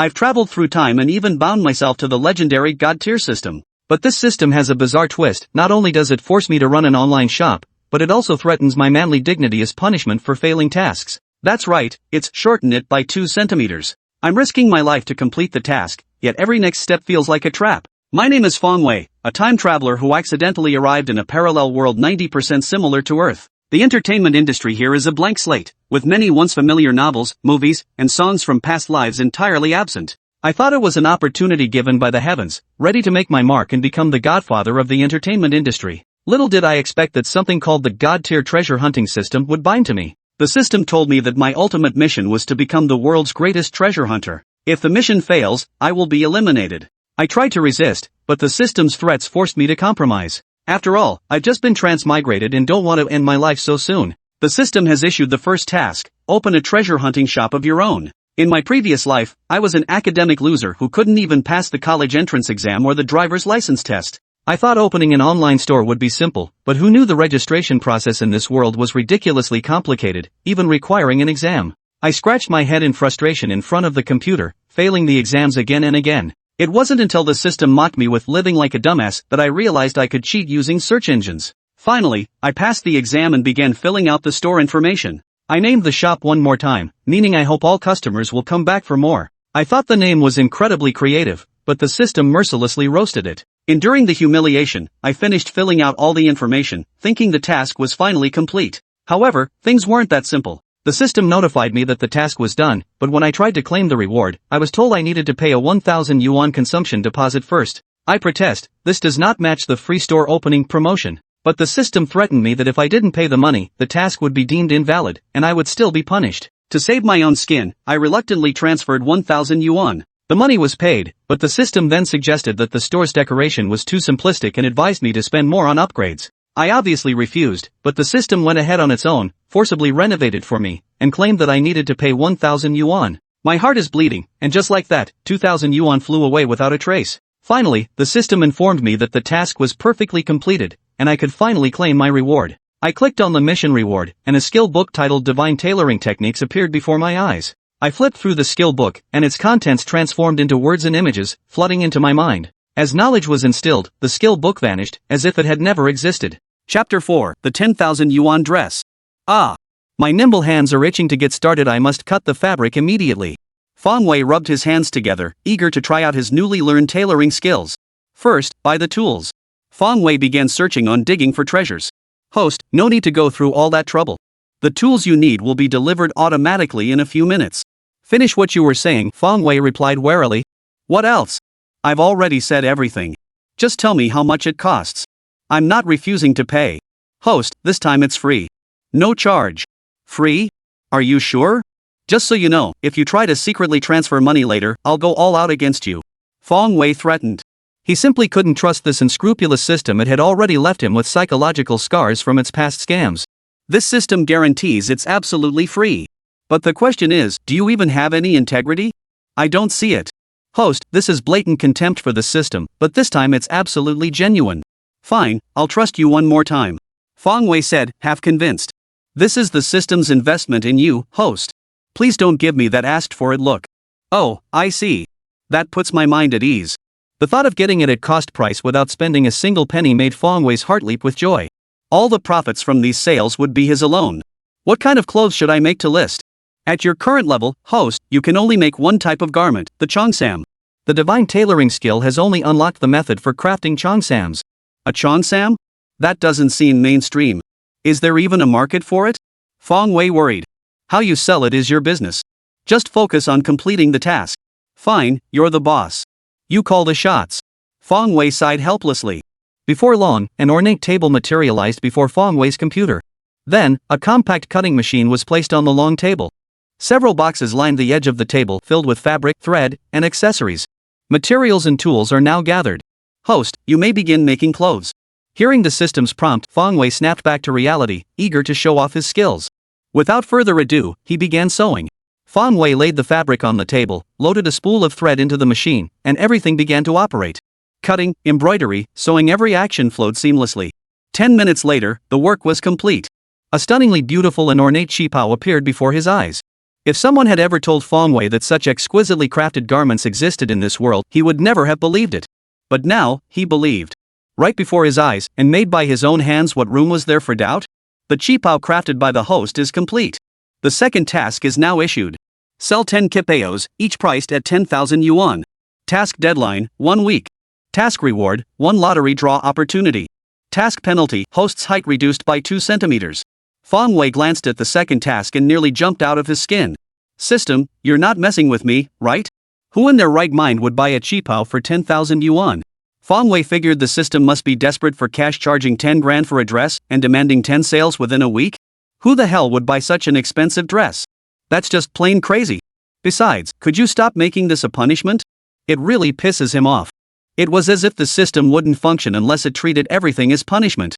I've traveled through time and even bound myself to the legendary God-tier system. But this system has a bizarre twist. Not only does it force me to run an online shop, but it also threatens my manly dignity as punishment for failing tasks. That's right, it's shorten it by 2 centimeters. I'm risking my life to complete the task, yet every next step feels like a trap. My name is Fong Wei, a time traveler who accidentally arrived in a parallel world 90% similar to Earth. The entertainment industry here is a blank slate, with many once familiar novels, movies, and songs from past lives entirely absent. I thought it was an opportunity given by the heavens, ready to make my mark and become the godfather of the entertainment industry. Little did I expect that something called the God-tier treasure hunting system would bind to me. The system told me that my ultimate mission was to become the world's greatest treasure hunter. If the mission fails, I will be eliminated. I tried to resist, but the system's threats forced me to compromise. After all, I've just been transmigrated and don't want to end my life so soon. The system has issued the first task: open a treasure hunting shop of your own. In my previous life, I was an academic loser who couldn't even pass the college entrance exam or the driver's license test. I thought opening an online store would be simple, but who knew the registration process in this world was ridiculously complicated, even requiring an exam. I scratched my head in frustration in front of the computer, failing the exams again and again. It wasn't until the system mocked me with living like a dumbass that I realized I could cheat using search engines. Finally, I passed the exam and began filling out the store information. I named the shop one more time, meaning I hope all customers will come back for more. I thought the name was incredibly creative, but the system mercilessly roasted it. Enduring the humiliation, I finished filling out all the information, thinking the task was finally complete. However, things weren't that simple. The system notified me that the task was done, but when I tried to claim the reward, I was told I needed to pay a 1,000 yuan consumption deposit first. I protest, this does not match the free store opening promotion. But the system threatened me that if I didn't pay the money, the task would be deemed invalid, and I would still be punished. To save my own skin, I reluctantly transferred 1,000 yuan. The money was paid, but the system then suggested that the store's decoration was too simplistic and advised me to spend more on upgrades. I obviously refused, but the system went ahead on its own, forcibly renovated for me, and claimed that I needed to pay 1,000 yuan. My heart is bleeding, and just like that, 2,000 yuan flew away without a trace. Finally, the system informed me that the task was perfectly completed, and I could finally claim my reward. I clicked on the mission reward, and a skill book titled Divine Tailoring Techniques appeared before my eyes. I flipped through the skill book, and its contents transformed into words and images, flooding into my mind. As knowledge was instilled, the skill book vanished, as if it had never existed. Chapter 4, The 10,000 Yuan Dress. Ah! My nimble hands are itching to get started. I must cut the fabric immediately. Fong Wei rubbed his hands together, eager to try out his newly learned tailoring skills. First, buy the tools. Fong Wei began searching on digging for treasures. Host, no need to go through all that trouble. The tools you need will be delivered automatically in a few minutes. Finish what you were saying, Fong Wei replied warily. What else? I've already said everything. Just tell me how much it costs. I'm not refusing to pay. Host, this time it's free. No charge. Free? Are you sure? Just so you know, if you try to secretly transfer money later, I'll go all out against you. Fong Wei threatened. He simply couldn't trust this unscrupulous system. It had already left him with psychological scars from its past scams. This system guarantees it's absolutely free. But the question is, do you even have any integrity? I don't see it. Host, this is blatant contempt for the system, but this time it's absolutely genuine. Fine, I'll trust you one more time. Fong Wei said, half convinced. This is the system's investment in you, host. Please don't give me that asked for it look. Oh, I see. That puts my mind at ease. The thought of getting it at cost price without spending a single penny made Fong Wei's heart leap with joy. All the profits from these sales would be his alone. What kind of clothes should I make to list? At your current level, host, you can only make one type of garment, the cheongsam. The divine tailoring skill has only unlocked the method for crafting cheongsams. A cheongsam? That doesn't seem mainstream. Is there even a market for it? Fong Wei worried. How you sell it is your business. Just focus on completing the task. Fine, you're the boss. You call the shots. Fong Wei sighed helplessly. Before long, an ornate table materialized before Fong Wei's computer. Then, a compact cutting machine was placed on the long table. Several boxes lined the edge of the table filled with fabric, thread, and accessories. Materials and tools are now gathered. Host, you may begin making clothes. Hearing the system's prompt, Fong Wei snapped back to reality, eager to show off his skills. Without further ado, he began sewing. Fong Wei laid the fabric on the table, loaded a spool of thread into the machine, and everything began to operate. Cutting, embroidery, sewing, every action flowed seamlessly. 10 minutes later, the work was complete. A stunningly beautiful and ornate qipao appeared before his eyes. If someone had ever told Feng Wei that such exquisitely crafted garments existed in this world, he would never have believed it. But now, he believed. Right before his eyes, and made by his own hands, what room was there for doubt? The qipao crafted by the host is complete. The second task is now issued. Sell 10 kipeos, each priced at 10,000 yuan. Task deadline, 1 week. Task reward, 1 lottery draw opportunity. Task penalty, host's height reduced by 2 centimeters. Feng Wei glanced at the second task and nearly jumped out of his skin. System, you're not messing with me, right? Who in their right mind would buy a qipao for 10,000 yuan? Feng Wei figured the system must be desperate for cash, charging 10 grand for a dress and demanding 10 sales within a week? Who the hell would buy such an expensive dress? That's just plain crazy. Besides, could you stop making this a punishment? It really pisses him off. It was as if the system wouldn't function unless it treated everything as punishment.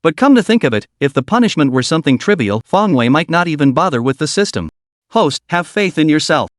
But come to think of it, if the punishment were something trivial, Feng Wei might not even bother with the system. Host, have faith in yourself.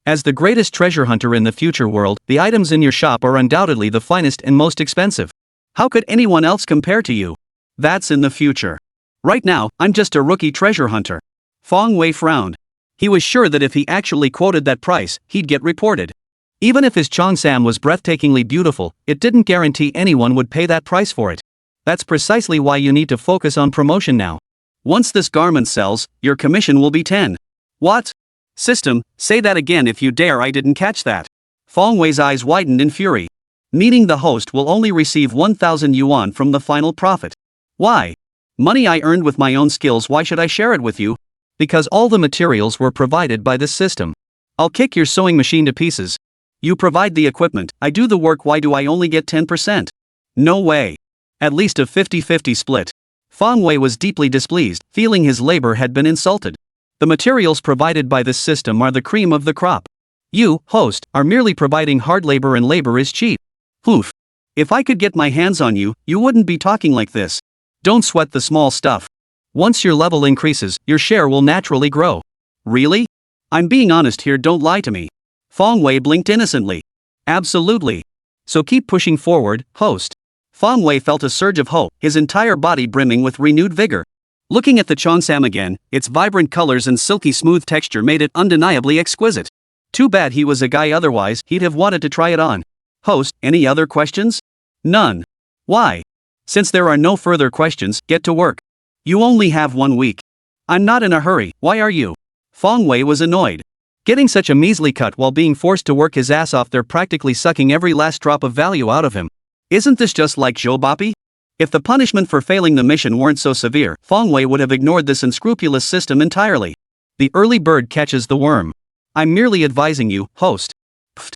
As the greatest treasure hunter in the future world, the items in your shop are undoubtedly the finest and most expensive. How could anyone else compare to you? That's in the future. Right now, I'm just a rookie treasure hunter. Feng Wei frowned. He was sure that if he actually quoted that price, he'd get reported. Even if his cheongsam was breathtakingly beautiful, it didn't guarantee anyone would pay that price for it. That's precisely why you need to focus on promotion now. Once this garment sells, your commission will be 10. What? System, say that again if you dare. I didn't catch that. Feng Wei's eyes widened in fury. Meaning the host will only receive 1,000 yuan from the final profit. Why? Money I earned with my own skills. Why should I share it with you? Because all the materials were provided by this system. I'll kick your sewing machine to pieces. You provide the equipment, I do the work. Why do I only get 10%? No way. At least a 50-50 split. Feng Wei was deeply displeased, feeling his labor had been insulted. The materials provided by this system are the cream of the crop. You, host, are merely providing hard labor, and labor is cheap. Oof. If I could get my hands on you, you wouldn't be talking like this. Don't sweat the small stuff. Once your level increases, your share will naturally grow. Really? I'm being honest here, don't lie to me. Feng Wei blinked innocently. Absolutely. So keep pushing forward, host. Feng Wei felt a surge of hope, his entire body brimming with renewed vigor. Looking at the cheongsam again, its vibrant colors and silky smooth texture made it undeniably exquisite. Too bad he was a guy, otherwise he'd have wanted to try it on. Host, any other questions? None. Why? Since there are no further questions, get to work. You only have 1 week. I'm not in a hurry, why are you? Feng Wei was annoyed. Getting such a measly cut while being forced to work his ass off, they're practically sucking every last drop of value out of him. Isn't this just like Zhoubapi? If the punishment for failing the mission weren't so severe, Feng Wei would have ignored this unscrupulous system entirely. The early bird catches the worm. I'm merely advising you, host.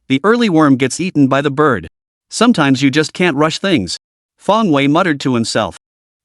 The early worm gets eaten by the bird. Sometimes you just can't rush things. Feng Wei muttered to himself.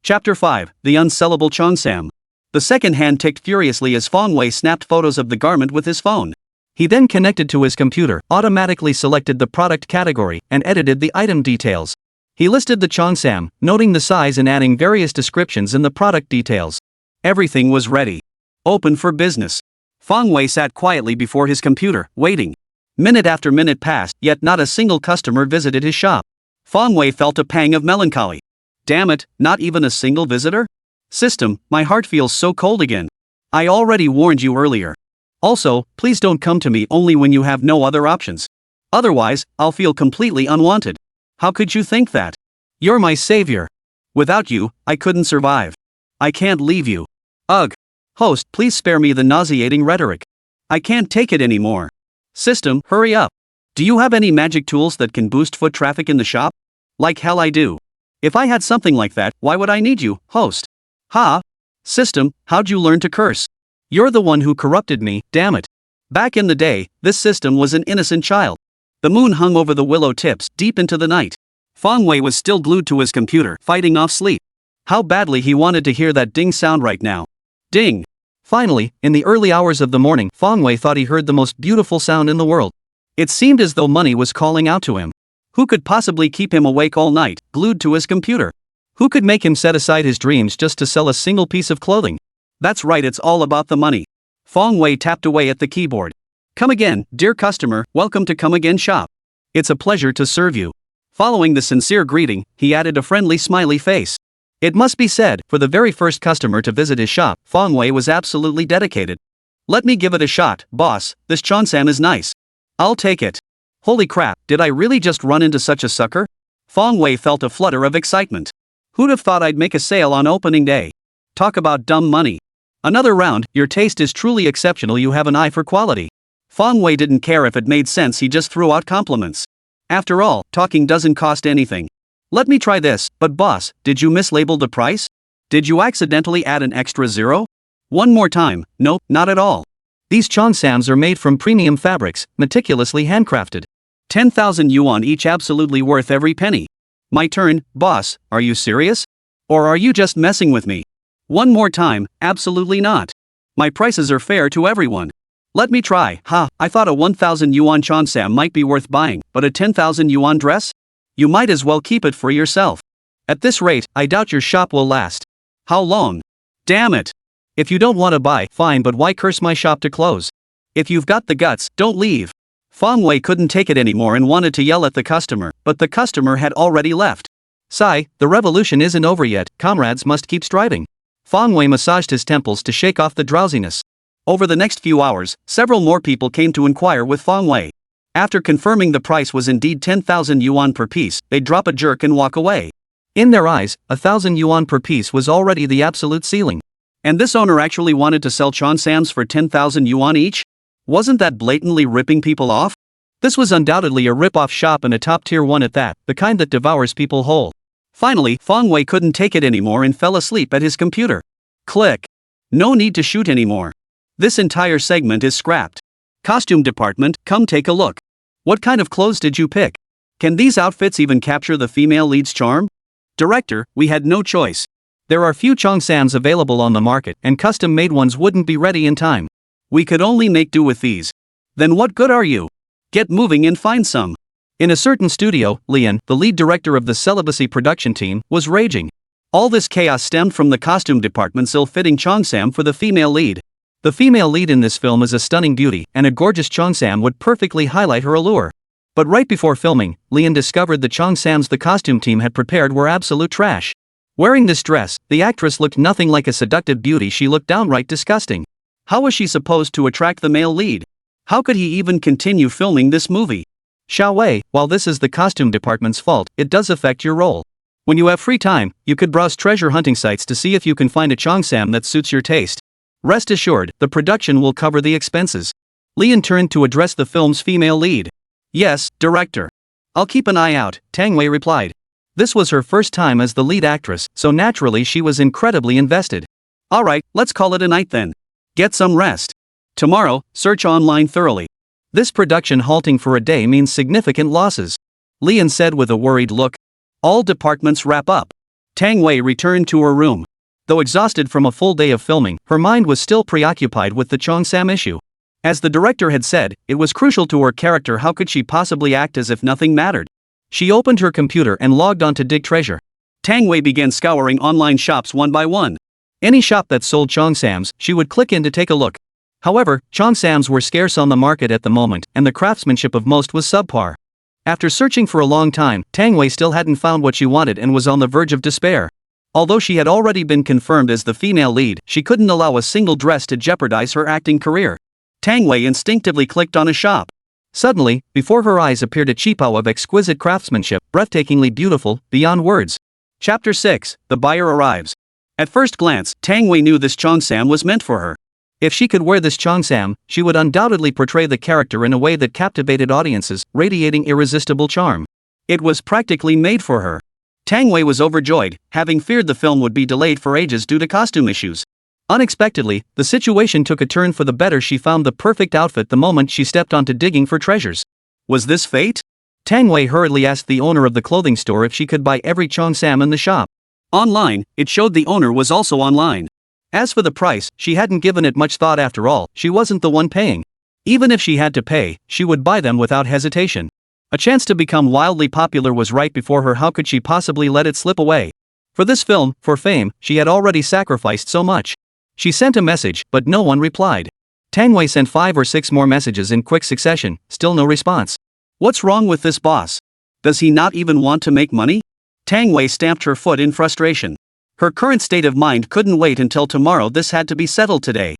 Chapter 5, The Unsellable Cheongsam. The second hand ticked furiously as Feng Wei snapped photos of the garment with his phone. He then connected to his computer, automatically selected the product category, and edited the item details. He listed the cheongsam, noting the size and adding various descriptions in the product details. Everything was ready. Open for business. Feng Wei sat quietly before his computer, waiting. Minute after minute passed, yet not a single customer visited his shop. Feng Wei felt a pang of melancholy. Damn it, not even a single visitor? System, my heart feels so cold again. I already warned you earlier. Also, please don't come to me only when you have no other options. Otherwise, I'll feel completely unwanted. How could you think that? You're my savior. Without you, I couldn't survive. I can't leave you. Ugh. Host, please spare me the nauseating rhetoric. I can't take it anymore. System, hurry up. Do you have any magic tools that can boost foot traffic in the shop? Like hell I do. If I had something like that, why would I need you, host? Ha? System, how'd you learn to curse? You're the one who corrupted me, damn it. Back in the day, this system was an innocent child. The moon hung over the willow tips, deep into the night. Feng Wei was still glued to his computer, fighting off sleep. How badly he wanted to hear that ding sound right now. Ding. Finally, in the early hours of the morning, Feng Wei thought he heard the most beautiful sound in the world. It seemed as though money was calling out to him. Who could possibly keep him awake all night, glued to his computer? Who could make him set aside his dreams just to sell a single piece of clothing? That's right, it's all about the money. Feng Wei tapped away at the keyboard. Come again, dear customer, welcome to Come Again Shop. It's a pleasure to serve you. Following the sincere greeting, he added a friendly smiley face. It must be said, for the very first customer to visit his shop, Feng Wei was absolutely dedicated. Let me give it a shot, boss, this Chonsam is nice. I'll take it. Holy crap, did I really just run into such a sucker? Fong Wei felt a flutter of excitement. Who'd have thought I'd make a sale on opening day? Talk about dumb money. Another round, your taste is truly exceptional, you have an eye for quality. Fong Wei didn't care if it made sense, he just threw out compliments. After all, talking doesn't cost anything. Let me try this, but boss, did you mislabel the price? Did you accidentally add an extra zero? One more time, nope, not at all. These Chonsams are made from premium fabrics, meticulously handcrafted. 10,000 yuan each, absolutely worth every penny. My turn, boss, are you serious? Or are you just messing with me? One more time, absolutely not. My prices are fair to everyone. Let me try. I thought a 1,000 yuan Chonsam might be worth buying, but a 10,000 yuan dress? You might as well keep it for yourself. At this rate, I doubt your shop will last. How long? Damn it. If you don't want to buy, fine, but why curse my shop to close? If you've got the guts, don't leave. Fong Wei couldn't take it anymore and wanted to yell at the customer, but the customer had already left. Sigh, the revolution isn't over yet, comrades must keep striving. Fong Wei massaged his temples to shake off the drowsiness. Over the next few hours, several more people came to inquire with Fong Wei. After confirming the price was indeed 10,000 yuan per piece, they'd drop a jerk and walk away. In their eyes, 1,000 yuan per piece was already the absolute ceiling. And this owner actually wanted to sell Chonsams for 10,000 yuan each? Wasn't that blatantly ripping people off? This was undoubtedly a rip-off shop, and a top-tier one at that, the kind that devours people whole. Finally, Fong Wei couldn't take it anymore and fell asleep at his computer. Click. No need to shoot anymore. This entire segment is scrapped. Costume department, come take a look. What kind of clothes did you pick? Can these outfits even capture the female lead's charm? Director, we had no choice. There are few Chongsams available on the market, and custom-made ones wouldn't be ready in time. We could only make do with these. Then what good are you? Get moving and find some. In a certain studio, Lian, the lead director of the celibacy production team, was raging. All this chaos stemmed from the costume department's ill-fitting Chongsam for the female lead. The female lead in this film is a stunning beauty, and a gorgeous Chongsam would perfectly highlight her allure. But right before filming, Lian discovered the Chongsams the costume team had prepared were absolute trash. Wearing this dress, the actress looked nothing like a seductive beauty, she looked downright disgusting. How was she supposed to attract the male lead? How could he even continue filming this movie? Xiao Wei, while this is the costume department's fault, it does affect your role. When you have free time, you could browse treasure hunting sites to see if you can find a Chongsam that suits your taste. Rest assured, the production will cover the expenses. Lian turned to address the film's female lead. Yes, director. I'll keep an eye out, Tang Wei replied. This was her first time as the lead actress, so naturally she was incredibly invested. Alright, let's call it a night then. Get some rest. Tomorrow, search online thoroughly. This production halting for a day means significant losses. Lian said with a worried look. All departments wrap up. Tang Wei returned to her room. Though exhausted from a full day of filming, her mind was still preoccupied with the Chongsam issue. As the director had said, it was crucial to her character. How could she possibly act as if nothing mattered? She opened her computer and logged on to dig treasure. Tang Wei began scouring online shops one by one. Any shop that sold Chongsams, she would click in to take a look. However, Chongsams were scarce on the market at the moment, and the craftsmanship of most was subpar. After searching for a long time, Tang Wei still hadn't found what she wanted and was on the verge of despair. Although she had already been confirmed as the female lead, she couldn't allow a single dress to jeopardize her acting career. Tang Wei instinctively clicked on a shop. Suddenly, before her eyes appeared a cheapao of exquisite craftsmanship, breathtakingly beautiful, beyond words. Chapter 6, The Buyer Arrives. At first glance, Tang Wei knew this Chongsam was meant for her. If she could wear this Chongsam, she would undoubtedly portray the character in a way that captivated audiences, radiating irresistible charm. It was practically made for her. Tang Wei was overjoyed, having feared the film would be delayed for ages due to costume issues. Unexpectedly, the situation took a turn for the better. She found the perfect outfit the moment she stepped onto digging for treasures. Was this fate? Tang Wei hurriedly asked the owner of the clothing store if she could buy every Chongsam in the shop. Online, it showed the owner was also online. As for the price, she hadn't given it much thought. After all, she wasn't the one paying. Even if she had to pay, she would buy them without hesitation. A chance to become wildly popular was right before her. How could she possibly let it slip away? For this film, for fame, she had already sacrificed so much. She sent a message, but no one replied. Tang Wei sent 5 or 6 more messages in quick succession, still no response. What's wrong with this boss? Does he not even want to make money? Tang Wei stamped her foot in frustration. Her current state of mind couldn't wait until tomorrow. This had to be settled today.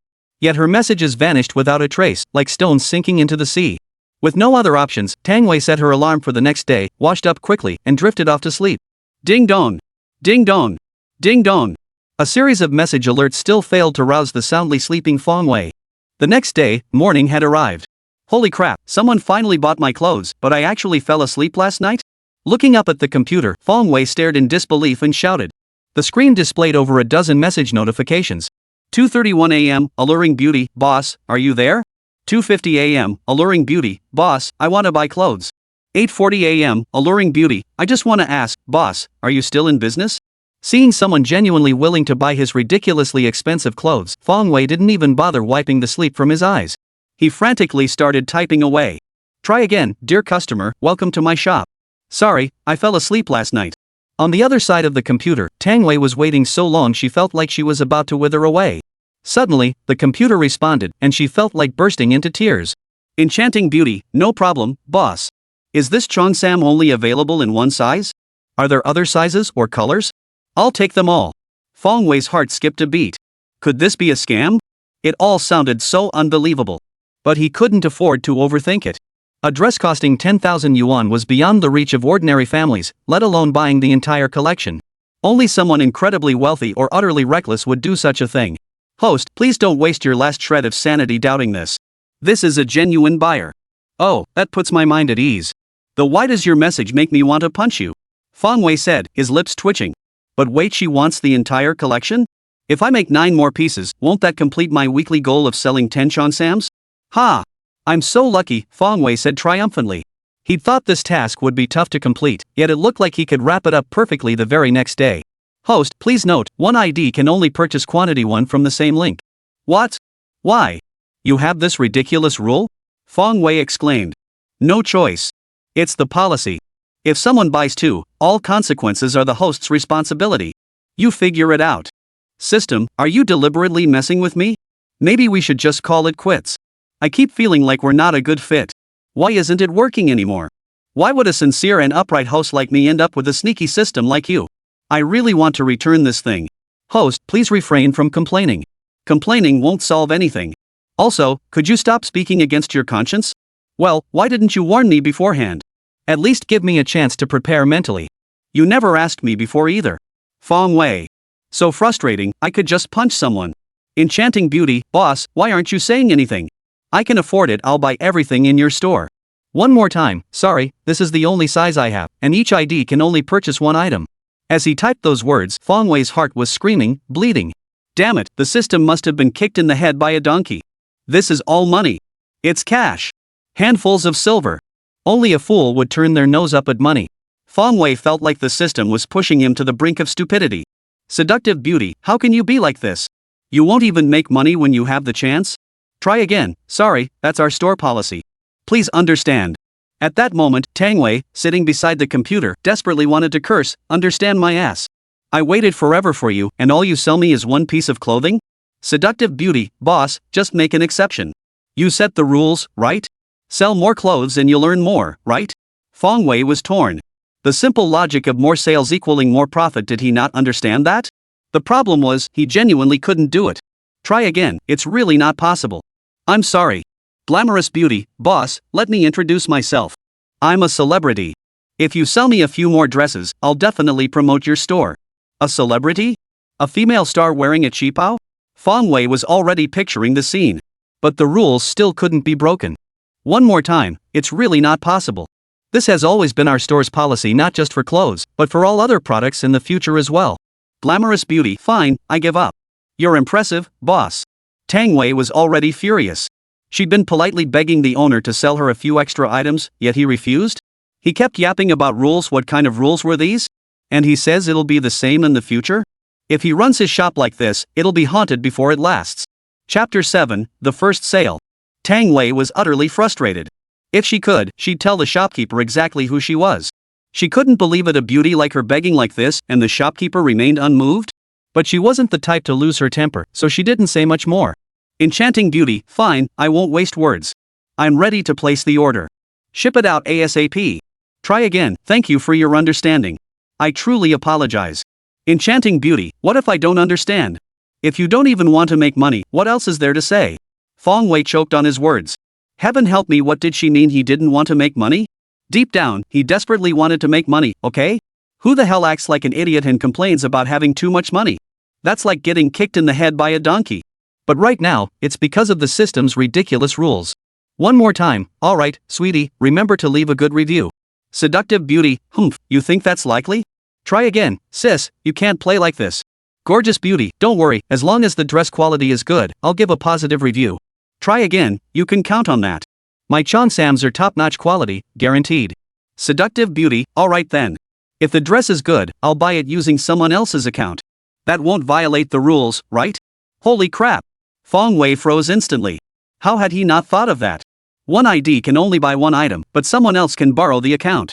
Yet her messages vanished without a trace, like stones sinking into the sea. With no other options, Tang Wei set her alarm for the next day, washed up quickly, and drifted off to sleep. Ding dong! Ding dong! Ding dong! A series of message alerts still failed to rouse the soundly sleeping Feng Wei. The next day, morning had arrived. Holy crap, someone finally bought my clothes, but I actually fell asleep last night? Looking up at the computer, Feng Wei stared in disbelief and shouted. The screen displayed over a dozen message notifications. 2:31 a.m., alluring beauty, boss, are you there? 2:50 a.m., alluring beauty, boss, I want to buy clothes. 8:40 a.m., alluring beauty, I just want to ask, boss, are you still in business? Seeing someone genuinely willing to buy his ridiculously expensive clothes, Feng Wei didn't even bother wiping the sleep from his eyes. He frantically started typing away. Try again, dear customer, welcome to my shop. Sorry, I fell asleep last night. On the other side of the computer, Tang Wei was waiting so long she felt like she was about to wither away. Suddenly, the computer responded, and she felt like bursting into tears. Enchanting beauty, no problem, boss. Is this cheongsam only available in one size? Are there other sizes or colors? I'll take them all. Feng Wei's heart skipped a beat. Could this be a scam? It all sounded so unbelievable. But he couldn't afford to overthink it. A dress costing 10,000 yuan was beyond the reach of ordinary families, let alone buying the entire collection. Only someone incredibly wealthy or utterly reckless would do such a thing. Host, please don't waste your last shred of sanity doubting this. This is a genuine buyer. Oh, that puts my mind at ease. Though why does your message make me want to punch you? Feng Wei said, his lips twitching. But wait, she wants the entire collection? If I make 9 more pieces, won't that complete my weekly goal of selling 10 cheongsams? Ha! I'm so lucky, Feng Wei said triumphantly. He'd thought this task would be tough to complete, yet it looked like he could wrap it up perfectly the very next day. Host, please note, one ID can only purchase quantity 1 from the same link. What? Why? You have this ridiculous rule? Feng Wei exclaimed. No choice. It's the policy. If someone buys 2, all consequences are the host's responsibility. You figure it out. System, are you deliberately messing with me? Maybe we should just call it quits. I keep feeling like we're not a good fit. Why isn't it working anymore? Why would a sincere and upright host like me end up with a sneaky system like you? I really want to return this thing. Host, please refrain from complaining. Complaining won't solve anything. Also, could you stop speaking against your conscience? Well, why didn't you warn me beforehand? At least give me a chance to prepare mentally. You never asked me before either. Feng Wei. So frustrating, I could just punch someone. Enchanting beauty, boss, why aren't you saying anything? I can afford it, I'll buy everything in your store. One more time, sorry, this is the only size I have, and each ID can only purchase 1 item. As he typed those words, Feng Wei's heart was screaming, bleeding. Damn it, the system must have been kicked in the head by a donkey. This is all money. It's cash. Handfuls of silver. Only a fool would turn their nose up at money. Feng Wei felt like the system was pushing him to the brink of stupidity. Seductive beauty, how can you be like this? You won't even make money when you have the chance? Try again, sorry, that's our store policy. Please understand. At that moment, Tang Wei, sitting beside the computer, desperately wanted to curse, understand my ass. I waited forever for you, and all you sell me is 1 piece of clothing? Seductive beauty, boss, just make an exception. You set the rules, right? Sell more clothes and you'll earn more, right? Feng Wei was torn. The simple logic of more sales equaling more profit, did he not understand that? The problem was, he genuinely couldn't do it. Try again, it's really not possible. I'm sorry. Glamorous beauty, boss, let me introduce myself. I'm a celebrity. If you sell me a few more dresses, I'll definitely promote your store. A celebrity? A female star wearing a qipao? Feng Wei was already picturing the scene. But the rules still couldn't be broken. One more time, it's really not possible. This has always been our store's policy, not just for clothes, but for all other products in the future as well. Glamorous beauty, fine, I give up. You're impressive, boss. Tang Wei was already furious. She'd been politely begging the owner to sell her a few extra items, yet he refused? He kept yapping about rules. What kind of rules were these? And he says it'll be the same in the future? If he runs his shop like this, it'll be haunted before it lasts. Chapter 7, The First Sale. Tang Wei was utterly frustrated. If she could, she'd tell the shopkeeper exactly who she was. She couldn't believe it, a beauty like her begging like this, and the shopkeeper remained unmoved? But she wasn't the type to lose her temper, so she didn't say much more. Enchanting beauty, fine, I won't waste words. I'm ready to place the order. Ship it out ASAP. Try again, thank you for your understanding. I truly apologize. Enchanting beauty, what if I don't understand? If you don't even want to make money, what else is there to say? Fong Wei choked on his words. Heaven help me, what did she mean he didn't want to make money? Deep down, he desperately wanted to make money, okay? Who the hell acts like an idiot and complains about having too much money? That's like getting kicked in the head by a donkey. But right now, it's because of the system's ridiculous rules. One more time, alright, sweetie, remember to leave a good review. Seductive beauty, you think that's likely? Try again, sis, you can't play like this. Gorgeous beauty, don't worry, as long as the dress quality is good, I'll give a positive review. Try again, you can count on that. My Cheonsams are top-notch quality, guaranteed. Seductive beauty, alright then. If the dress is good, I'll buy it using someone else's account. That won't violate the rules, right? Holy crap! Fong Wei froze instantly. How had he not thought of that? One ID can only buy one item, but someone else can borrow the account.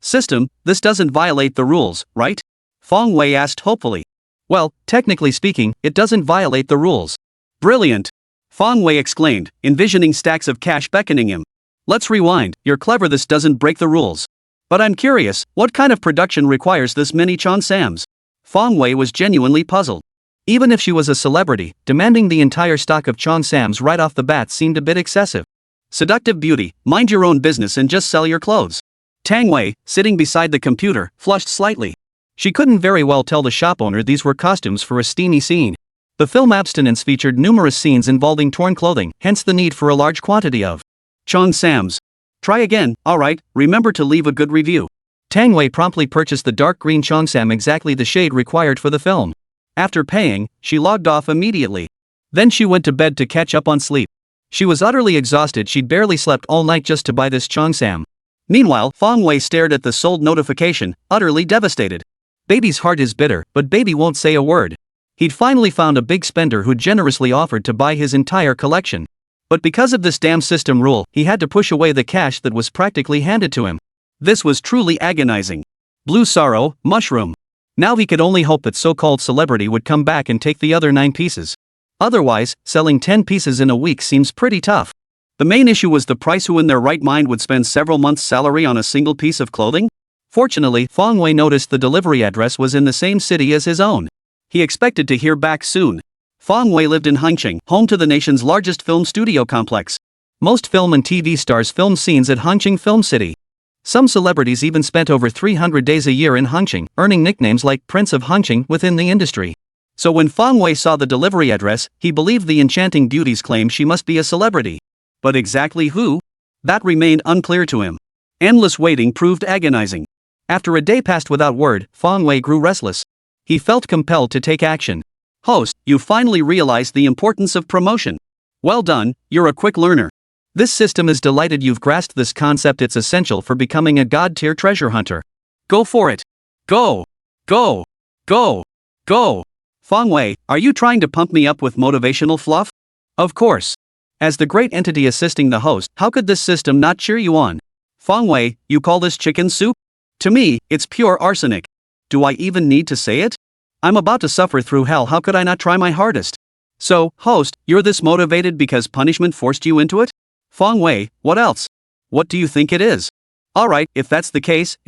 System, this doesn't violate the rules, right? Fong Wei asked hopefully. Well, technically speaking, it doesn't violate the rules. Brilliant! Fong Wei exclaimed, envisioning stacks of cash beckoning him. Let's rewind, you're clever, this doesn't break the rules. But I'm curious, what kind of production requires this many Cheonsams? Fong Wei was genuinely puzzled. Even if she was a celebrity, demanding the entire stock of Cheonsams right off the bat seemed a bit excessive. Seductive beauty, mind your own business and just sell your clothes. Tang Wei, sitting beside the computer, flushed slightly. She couldn't very well tell the shop owner these were costumes for a steamy scene. The film Abstinence featured numerous scenes involving torn clothing, hence the need for a large quantity of Cheonsams. Try again, alright, remember to leave a good review. Tang Wei promptly purchased the dark green Cheongsam, exactly the shade required for the film. After paying, she logged off immediately. Then she went to bed to catch up on sleep. She was utterly exhausted, she'd barely slept all night just to buy this Cheongsam. Meanwhile, Fong Wei stared at the sold notification, utterly devastated. Baby's heart is bitter, but baby won't say a word. He'd finally found a big spender who generously offered to buy his entire collection. But because of this damn system rule, he had to push away the cash that was practically handed to him. This was truly agonizing. Blue sorrow, mushroom. Now he could only hope that so-called celebrity would come back and take the other 9 pieces. Otherwise, selling 10 pieces in a week seems pretty tough. The main issue was the price. Who in their right mind would spend several months' salary on a single piece of clothing? Fortunately, Fong Wei noticed the delivery address was in the same city as his own. He expected to hear back soon. Fong Wei lived in Hangqing, home to the nation's largest film studio complex. Most film and TV stars filmed scenes at Hangqing Film City. Some celebrities even spent over 300 days a year in Hangqing, earning nicknames like Prince of Hangqing within the industry. So when Fong Wei saw the delivery address, he believed the enchanting beauty's claim she must be a celebrity. But exactly who? That remained unclear to him. Endless waiting proved agonizing. After a day passed without word, Fong Wei grew restless. He felt compelled to take action. Host, you finally realized the importance of promotion. Well done, you're a quick learner. This system is delighted you've grasped this concept. It's essential for becoming a god-tier treasure hunter. Go for it. Go. Go. Go. Go. Fong Wei, are you trying to pump me up with motivational fluff? Of course. As the great entity assisting the host, how could this system not cheer you on? Fong Wei, you call this chicken soup? To me, it's pure arsenic. Do I even need to say it? I'm about to suffer through hell, how could I not try my hardest? So, host, you're this motivated because punishment forced you into it? Fong Wei, what else? What do you think it is? Alright, if that's the case,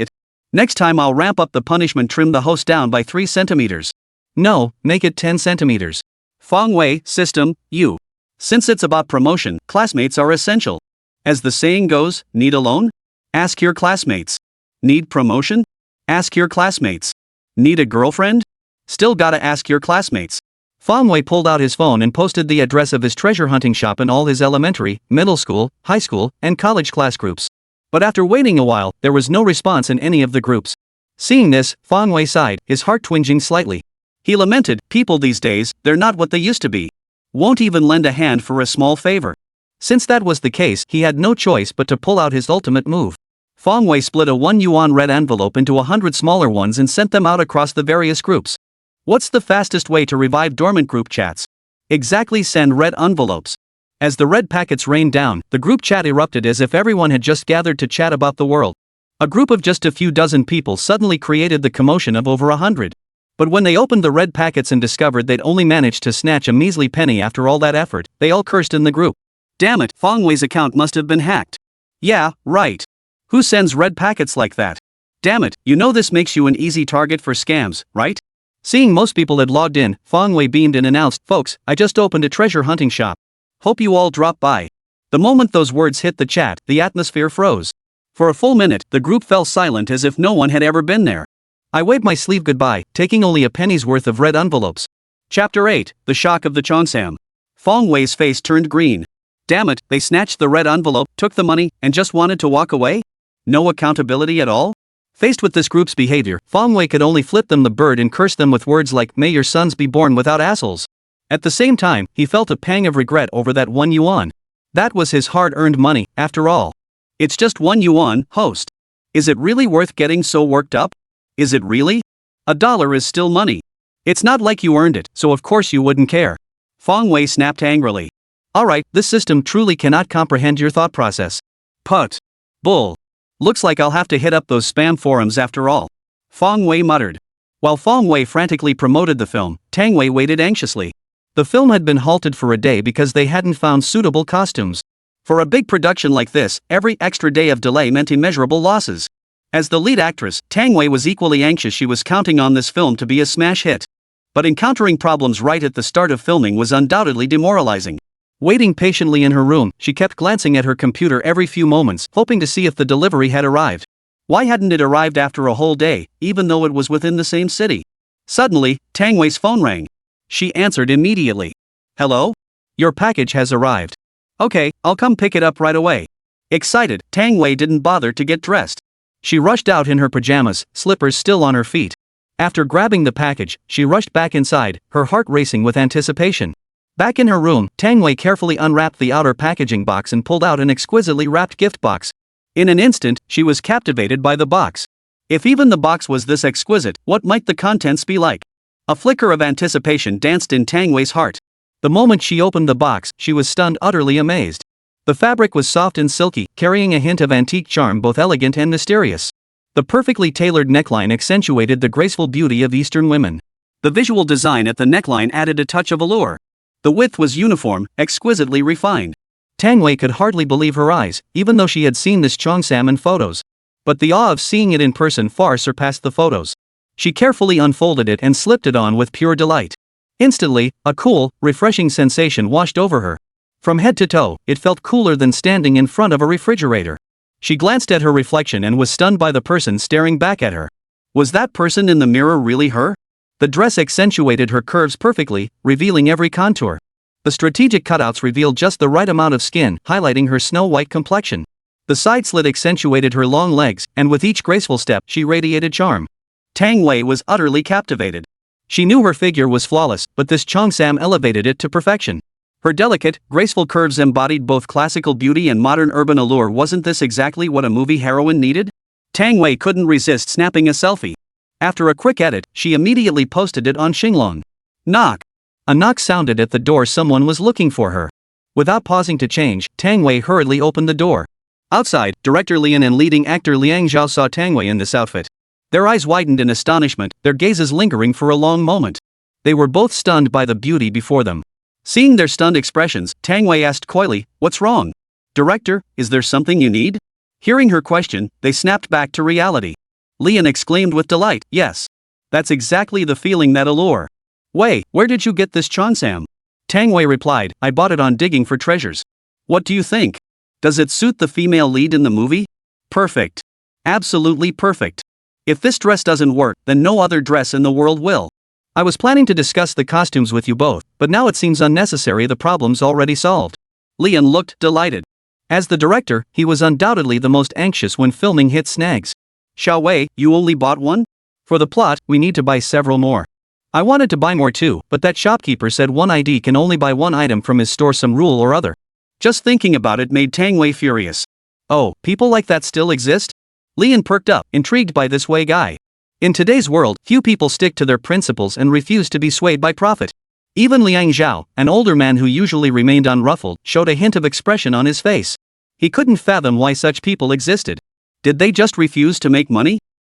next time I'll ramp up the punishment, trim the host down by 3 centimeters. No, make it 10 centimeters. Fong Wei, system, you. Since it's about promotion, classmates are essential. As the saying goes, need a loan? Ask your classmates. Need promotion? Ask your classmates. Need a girlfriend? Still gotta ask your classmates. Fong Wei pulled out his phone and posted the address of his treasure hunting shop in all his elementary, middle school, high school, and college class groups. But after waiting a while, there was no response in any of the groups. Seeing this, Fong Wei sighed, his heart twinging slightly. He lamented, people these days, they're not what they used to be. Won't even lend a hand for a small favor. Since that was the case, he had no choice but to pull out his ultimate move. Fong Wei split a 1 yuan red envelope into 100 smaller ones and sent them out across the various groups. What's the fastest way to revive dormant group chats? Exactly, send red envelopes. As the red packets rained down, the group chat erupted as if everyone had just gathered to chat about the world. A group of just a few dozen people suddenly created the commotion of over 100. But when they opened the red packets and discovered they'd only managed to snatch a measly penny after all that effort, they all cursed in the group. Damn it, Fong Wei's account must have been hacked. Yeah, right. Who sends red packets like that? Damn it, you know this makes you an easy target for scams, right? Seeing most people had logged in, Fong Wei beamed and announced, "Folks, I just opened a treasure hunting shop. Hope you all drop by." The moment those words hit the chat, the atmosphere froze. For a full minute, the group fell silent as if no one had ever been there. I waved my sleeve goodbye, taking only a penny's worth of red envelopes. Chapter 8, The Shock of the Cheongsam. Fong Wei's face turned green. Damn it, they snatched the red envelope, took the money, and just wanted to walk away? No accountability at all? Faced with this group's behavior, Fong Wei could only flip them the bird and curse them with words like, "May your sons be born without assholes." At the same time, he felt a pang of regret over that 1 yuan. That was his hard-earned money, after all. It's just 1 yuan, host. Is it really worth getting so worked up? Is it really? $1 is still money. It's not like you earned it, so of course you wouldn't care. Fong Wei snapped angrily. Alright, this system truly cannot comprehend your thought process. Put. Bull. Looks like I'll have to hit up those spam forums after all. Fong Wei muttered. While Fong Wei frantically promoted the film, Tang Wei waited anxiously. The film had been halted for a day because they hadn't found suitable costumes. For a big production like this, every extra day of delay meant immeasurable losses. As the lead actress, Tang Wei was equally anxious. She was counting on this film to be a smash hit. But encountering problems right at the start of filming was undoubtedly demoralizing. Waiting patiently in her room, she kept glancing at her computer every few moments, hoping to see if the delivery had arrived. Why hadn't it arrived after a whole day, even though it was within the same city? Suddenly, Tang Wei's phone rang. She answered immediately. Hello? Your package has arrived. Okay, I'll come pick it up right away. Excited, Tang Wei didn't bother to get dressed. She rushed out in her pajamas, slippers still on her feet. After grabbing the package, she rushed back inside, her heart racing with anticipation. Back in her room, Tang Wei carefully unwrapped the outer packaging box and pulled out an exquisitely wrapped gift box. In an instant, she was captivated by the box. If even the box was this exquisite, what might the contents be like? A flicker of anticipation danced in Tang Wei's heart. The moment she opened the box, she was stunned, utterly amazed. The fabric was soft and silky, carrying a hint of antique charm, both elegant and mysterious. The perfectly tailored neckline accentuated the graceful beauty of Eastern women. The visual design at the neckline added a touch of allure. The width was uniform, exquisitely refined. Tang Wei could hardly believe her eyes, even though she had seen this Cheongsam in photos. But the awe of seeing it in person far surpassed the photos. She carefully unfolded it and slipped it on with pure delight. Instantly, a cool, refreshing sensation washed over her. From head to toe, it felt cooler than standing in front of a refrigerator. She glanced at her reflection and was stunned by the person staring back at her. Was that person in the mirror really her? The dress accentuated her curves perfectly, revealing every contour. The strategic cutouts revealed just the right amount of skin, highlighting her snow-white complexion. The side slit accentuated her long legs, and with each graceful step, she radiated charm. Tang Wei was utterly captivated. She knew her figure was flawless, but this Cheongsam elevated it to perfection. Her delicate, graceful curves embodied both classical beauty and modern urban allure. Wasn't this exactly what a movie heroine needed? Tang Wei couldn't resist snapping a selfie. After a quick edit, she immediately posted it on Xinglong. Knock. A knock sounded at the door. Someone was looking for her. Without pausing to change, Tang Wei hurriedly opened the door. Outside, director Lian and leading actor Liang Zhao saw Tang Wei in this outfit. Their eyes widened in astonishment, their gazes lingering for a long moment. They were both stunned by the beauty before them. Seeing their stunned expressions, Tang Wei asked coyly, "What's wrong? Director, is there something you need?" Hearing her question, they snapped back to reality. Lian exclaimed with delight, "Yes. That's exactly the feeling that allure." "Wei, where did you get this Cheongsam?" Tang Wei replied, "I bought it on digging for treasures." "What do you think? Does it suit the female lead in the movie?" "Perfect. Absolutely perfect. If this dress doesn't work, then no other dress in the world will. I was planning to discuss the costumes with you both, but now it seems unnecessary. The problem's already solved." Lian looked delighted. As the director, he was undoubtedly the most anxious when filming hit snags. "Xiao Wei, you only bought one? For the plot, we need to buy several more." "I wanted to buy more too, but that shopkeeper said one ID can only buy one item from his store, some rule or other." Just thinking about it made Tang Wei furious. Oh, people like that still exist? Lian perked up, intrigued by this Wei guy. In today's world, few people stick to their principles and refuse to be swayed by profit. Even Liang Zhao, an older man who usually remained unruffled, showed a hint of expression on his face. He couldn't fathom why such people existed. Did they just refuse to make money?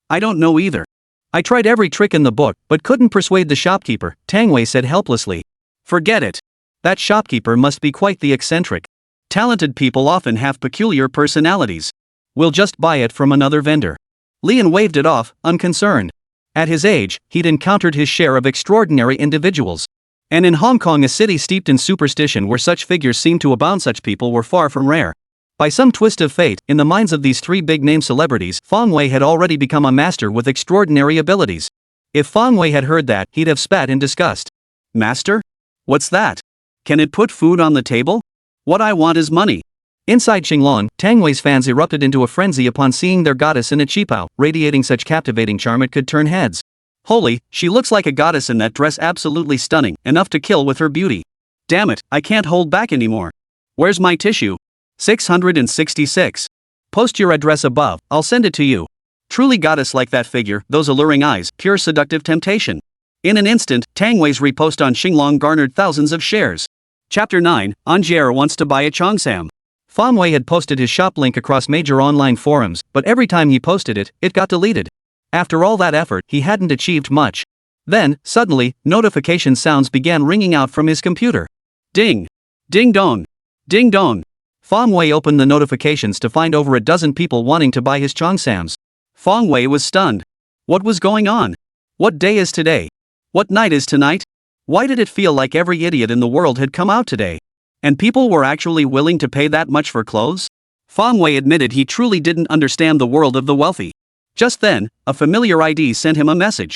I don't know either. I tried every trick in the book, but couldn't persuade the shopkeeper, Tang Wei said helplessly. Forget it. That shopkeeper must be quite the eccentric. Talented people often have peculiar personalities. We'll just buy it from another vendor. Lian waved it off, unconcerned. At his age, he'd encountered his share of extraordinary individuals. And in Hong Kong, a city steeped in superstition where such figures seemed to abound, such people were far from rare. By some twist of fate, in the minds of these three big-name celebrities, Fong Wei had already become a master with extraordinary abilities. If Fong Wei had heard that, he'd have spat in disgust. Master? What's that? Can it put food on the table? What I want is money. Inside Xinglong, Tang Wei's fans erupted into a frenzy upon seeing their goddess in a qipao, radiating such captivating charm it could turn heads. Holy, she looks like a goddess in that dress, absolutely stunning, enough to kill with her beauty. Damn it, I can't hold back anymore. Where's my tissue? 666. Post your address above, I'll send it to you. Truly goddess like that figure, those alluring eyes, pure seductive temptation. In an instant, Tang Wei's repost on Xinglong garnered thousands of shares. Chapter 9, Angier wants to buy a Cheongsam. Fong Wei had posted his shop link across major online forums, but every time he posted it, it got deleted. After all that effort, he hadn't achieved much. Then, suddenly, notification sounds began ringing out from his computer. Ding! Ding dong! Ding dong! Fong Wei opened the notifications to find over a dozen people wanting to buy his Cheongsams. Fong Wei was stunned. What was going on? What day is today? What night is tonight? Why did it feel like every idiot in the world had come out today? And people were actually willing to pay that much for clothes? Fong Wei admitted he truly didn't understand the world of the wealthy. Just then, a familiar ID sent him a message.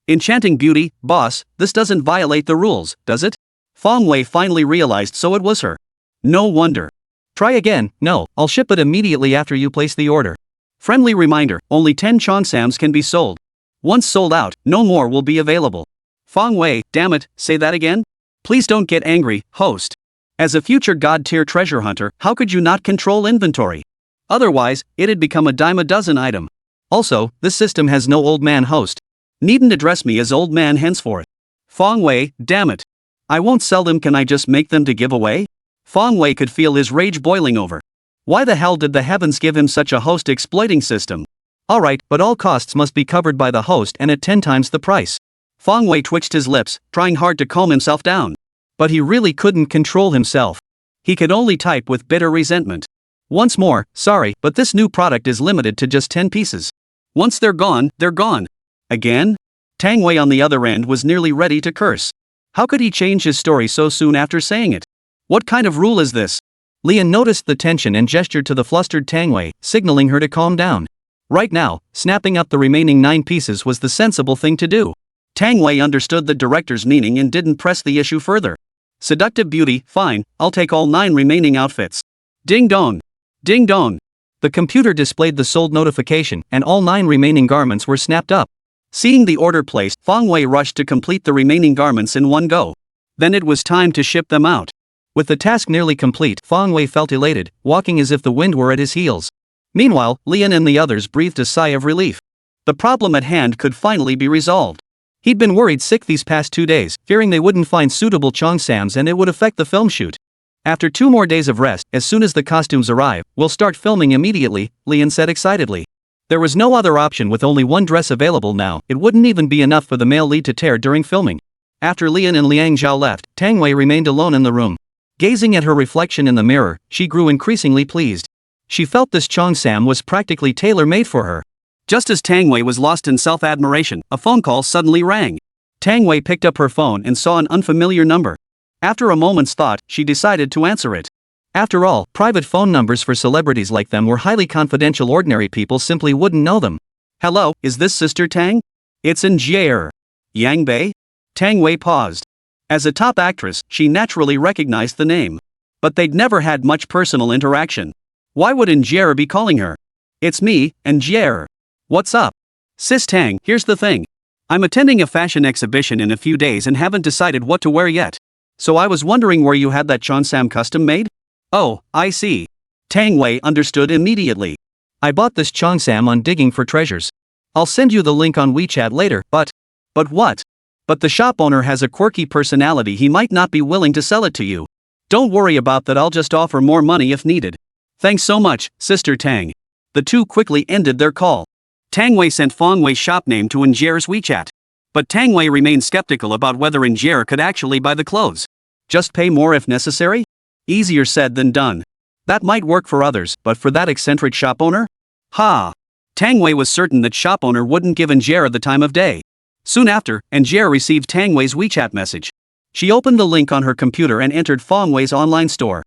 Enchanting beauty, boss, this doesn't violate the rules, does it? Fong Wei finally realized so it was her. No wonder. Try again. No, I'll ship it immediately after you place the order. Friendly reminder, only 10 Cheongsams can be sold. Once sold out, no more will be available. Fong Wei, damn it, say that again? Please don't get angry, host. As a future god-tier treasure hunter, how could you not control inventory? Otherwise, it'd become a dime a dozen item. Also, this system has no old man host. Needn't address me as old man henceforth. Fong Wei, damn it. I won't sell them, can I just make them to give away? Fong Wei could feel his rage boiling over. Why the hell did the heavens give him such a host exploiting system? Alright, but all costs must be covered by the host and at 10 times the price. Fong Wei twitched his lips, trying hard to calm himself down. But he really couldn't control himself. He could only type with bitter resentment. Once more, sorry, but this new product is limited to just 10 pieces. Once they're gone, they're gone. Again? Tang Wei on the other end was nearly ready to curse. How could he change his story so soon after saying it? What kind of rule is this? Lian noticed the tension and gestured to the flustered Tang Wei, signaling her to calm down. Right now, snapping up the remaining 9 pieces was the sensible thing to do. Tang Wei understood the director's meaning and didn't press the issue further. Seductive beauty, fine, I'll take all 9 remaining outfits. Ding dong! Ding dong! The computer displayed the sold notification, and all 9 remaining garments were snapped up. Seeing the order placed, Fong Wei rushed to complete the remaining garments in one go. Then it was time to ship them out. With the task nearly complete, Fong Wei felt elated, walking as if the wind were at his heels. Meanwhile, Lian and the others breathed a sigh of relief. The problem at hand could finally be resolved. He'd been worried sick these past 2 days, fearing they wouldn't find suitable Cheongsams and it would affect the film shoot. After 2 more days of rest, as soon as the costumes arrive, we'll start filming immediately, Lian said excitedly. There was no other option with only one dress available now, it wouldn't even be enough for the male lead to tear during filming. After Lian and Liang Zhao left, Tang Wei remained alone in the room. Gazing at her reflection in the mirror, she grew increasingly pleased. She felt this Cheongsam was practically tailor-made for her. Just as Tang Wei was lost in self-admiration, a phone call suddenly rang. Tang Wei picked up her phone and saw an unfamiliar number. After a moment's thought, she decided to answer it. After all, private phone numbers for celebrities like them were highly confidential, ordinary people simply wouldn't know them. Hello, is this Sister Tang? It's Angier. Yang Bei? Tang Wei paused. As a top actress, she naturally recognized the name. But they'd never had much personal interaction. Why would Angier be calling her? It's me, Angier. What's up? Sis Tang, here's the thing. I'm attending a fashion exhibition in a few days and haven't decided what to wear yet. So I was wondering where you had that Cheongsam custom made? Oh, I see. Tang Wei understood immediately. I bought this Cheongsam on digging for treasures. I'll send you the link on WeChat later, but what? But the shop owner has a quirky personality, he might not be willing to sell it to you. Don't worry about that, I'll just offer more money if needed. Thanks so much, Sister Tang. The two quickly ended their call. Tang Wei sent Fong Wei's shop name to Angier's WeChat. But Tang Wei remained skeptical about whether Angier could actually buy the clothes. Just pay more if necessary? Easier said than done. That might work for others, but for that eccentric shop owner? Ha! Tang Wei was certain that shop owner wouldn't give Angier the time of day. Soon after, Angier received Tang Wei's WeChat message. She opened the link on her computer and entered Fong Wei's online store.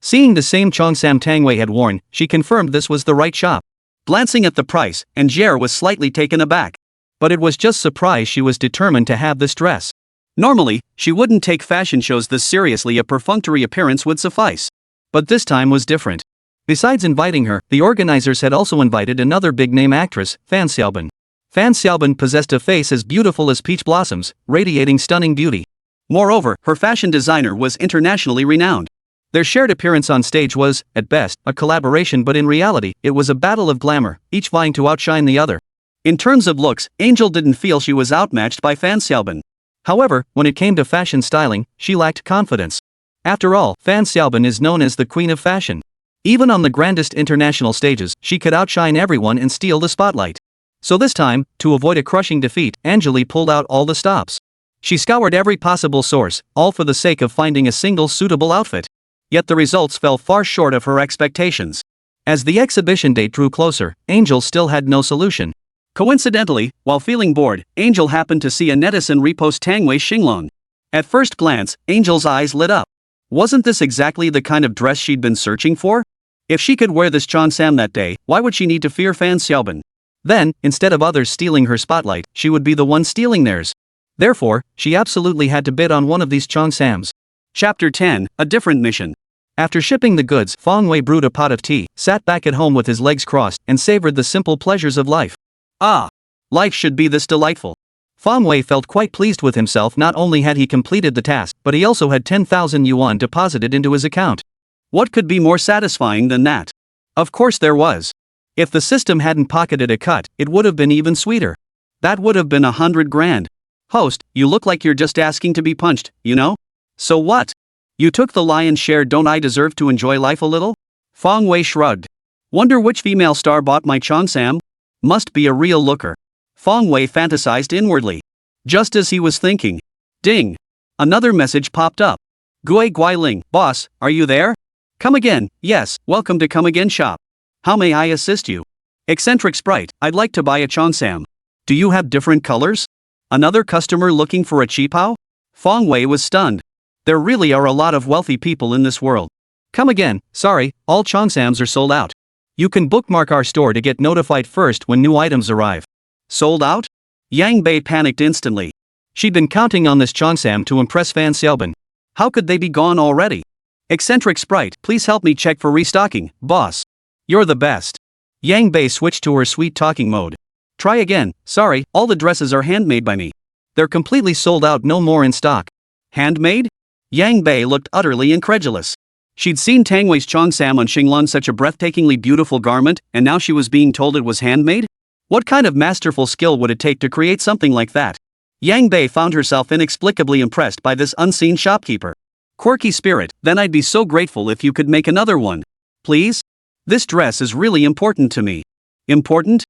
Seeing the same cheongsam Tang Wei had worn, she confirmed this was the right shop. Glancing at the price, Angier was slightly taken aback. But it was just surprise she was determined to have this dress. Normally, she wouldn't take fashion shows this seriously, a perfunctory appearance would suffice. But this time was different. Besides inviting her, the organizers had also invited another big-name actress, Fan Xiaobin. Fan Xiaobin possessed a face as beautiful as peach blossoms, radiating stunning beauty. Moreover, her fashion designer was internationally renowned. Their shared appearance on stage was, at best, a collaboration, but in reality, it was a battle of glamour, each vying to outshine the other. In terms of looks, Angel didn't feel she was outmatched by Fan Xiaobin. However, when it came to fashion styling, she lacked confidence. After all, Fan Xiaobin is known as the queen of fashion. Even on the grandest international stages, she could outshine everyone and steal the spotlight. So this time, to avoid a crushing defeat, Angeli pulled out all the stops. She scoured every possible source, all for the sake of finding a single suitable outfit. Yet the results fell far short of her expectations. As the exhibition date drew closer, Angel still had no solution. Coincidentally, while feeling bored, Angel happened to see a netizen repost Tang Wei Xinglong. At first glance, Angel's eyes lit up. Wasn't this exactly the kind of dress she'd been searching for? If she could wear this cheongsam that day, why would she need to fear Fan Xiaobin? Then, instead of others stealing her spotlight, she would be the one stealing theirs. Therefore, she absolutely had to bid on one of these cheongsams. Chapter 10, A Different Mission. After shipping the goods, Fong Wei brewed a pot of tea, sat back at home with his legs crossed, and savored the simple pleasures of life. Ah! Life should be this delightful. Fong Wei felt quite pleased with himself. Not only had he completed the task, but he also had 10,000 yuan deposited into his account. What could be more satisfying than that? Of course there was. If the system hadn't pocketed a cut, it would have been even sweeter. That would have been 100 grand. Host, you look like you're just asking to be punched, you know? So what? You took the lion's share, don't I deserve to enjoy life a little? Fong Wei shrugged. Wonder which female star bought my cheongsam? Must be a real looker. Fong Wei fantasized inwardly. Just as he was thinking. Ding! Another message popped up. Gui Guiling, boss, are you there? Come again, yes, welcome to Come Again shop. How may I assist you? Eccentric sprite, I'd like to buy a cheongsam. Do you have different colors? Another customer looking for a cheapao? Fong Wei was stunned. There really are a lot of wealthy people in this world. Come again, sorry, all cheongsams are sold out. You can bookmark our store to get notified first when new items arrive. Sold out? Yang Bei panicked instantly. She'd been counting on this cheongsam to impress Fan Xiaobin. How could they be gone already? Eccentric sprite, please help me check for restocking, boss. You're the best. Yang Bei switched to her sweet talking mode. Try again, sorry, all the dresses are handmade by me. They're completely sold out, no more in stock. Handmade? Yang Bei looked utterly incredulous. She'd seen Tang Wei's cheongsam on Xinglong, such a breathtakingly beautiful garment, and now she was being told it was handmade? What kind of masterful skill would it take to create something like that? Yang Bei found herself inexplicably impressed by this unseen shopkeeper. Quirky spirit, then I'd be so grateful if you could make another one. Please? This dress is really important to me. Important?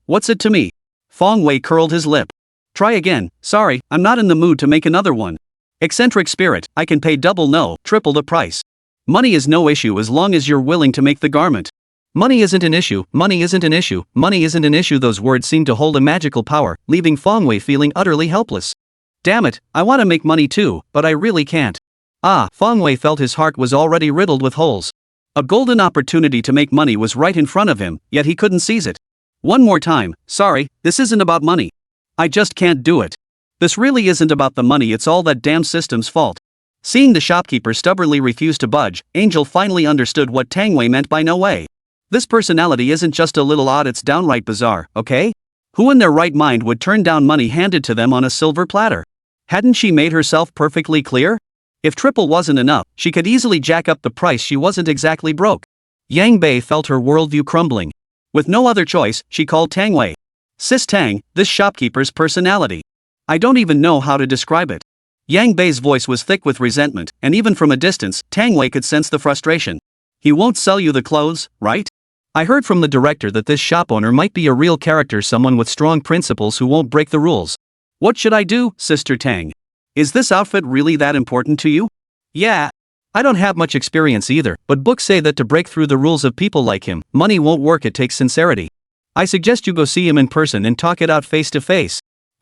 What's it to me? Fong Wei curled his lip. Try again, sorry, I'm not in the mood to make another one. Eccentric spirit, I can pay double, no, triple the price. Money is no issue as long as you're willing to make the garment. Money isn't an issue, money isn't an issue, money isn't an issue. Those words seemed to hold a magical power, leaving Fong Wei feeling utterly helpless. Damn it, I want to make money too, but I really can't. Fong Wei felt his heart was already riddled with holes. A golden opportunity to make money was right in front of him, yet he couldn't seize it. One more time, sorry, this isn't about money. I just can't do it. This really isn't about the money, it's all that damn system's fault. Seeing the shopkeeper stubbornly refuse to budge, Angel finally understood what Tang Wei meant by no way. This personality isn't just a little odd, it's downright bizarre, okay? Who in their right mind would turn down money handed to them on a silver platter? Hadn't she made herself perfectly clear? If triple wasn't enough, she could easily jack up the price. She wasn't exactly broke. Yang Bei felt her worldview crumbling. With no other choice, she called Tang Wei. Sis Tang, this shopkeeper's personality. I don't even know how to describe it. Yang Bei's voice was thick with resentment, and even from a distance, Tang Wei could sense the frustration. He won't sell you the clothes, right? I heard from the director that this shop owner might be a real character, someone with strong principles who won't break the rules. What should I do, Sister Tang? Is this outfit really that important to you? Yeah. I don't have much experience either, but books say that to break through the rules of people like him, money won't work, it takes sincerity. I suggest you go see him in person and talk it out face to face.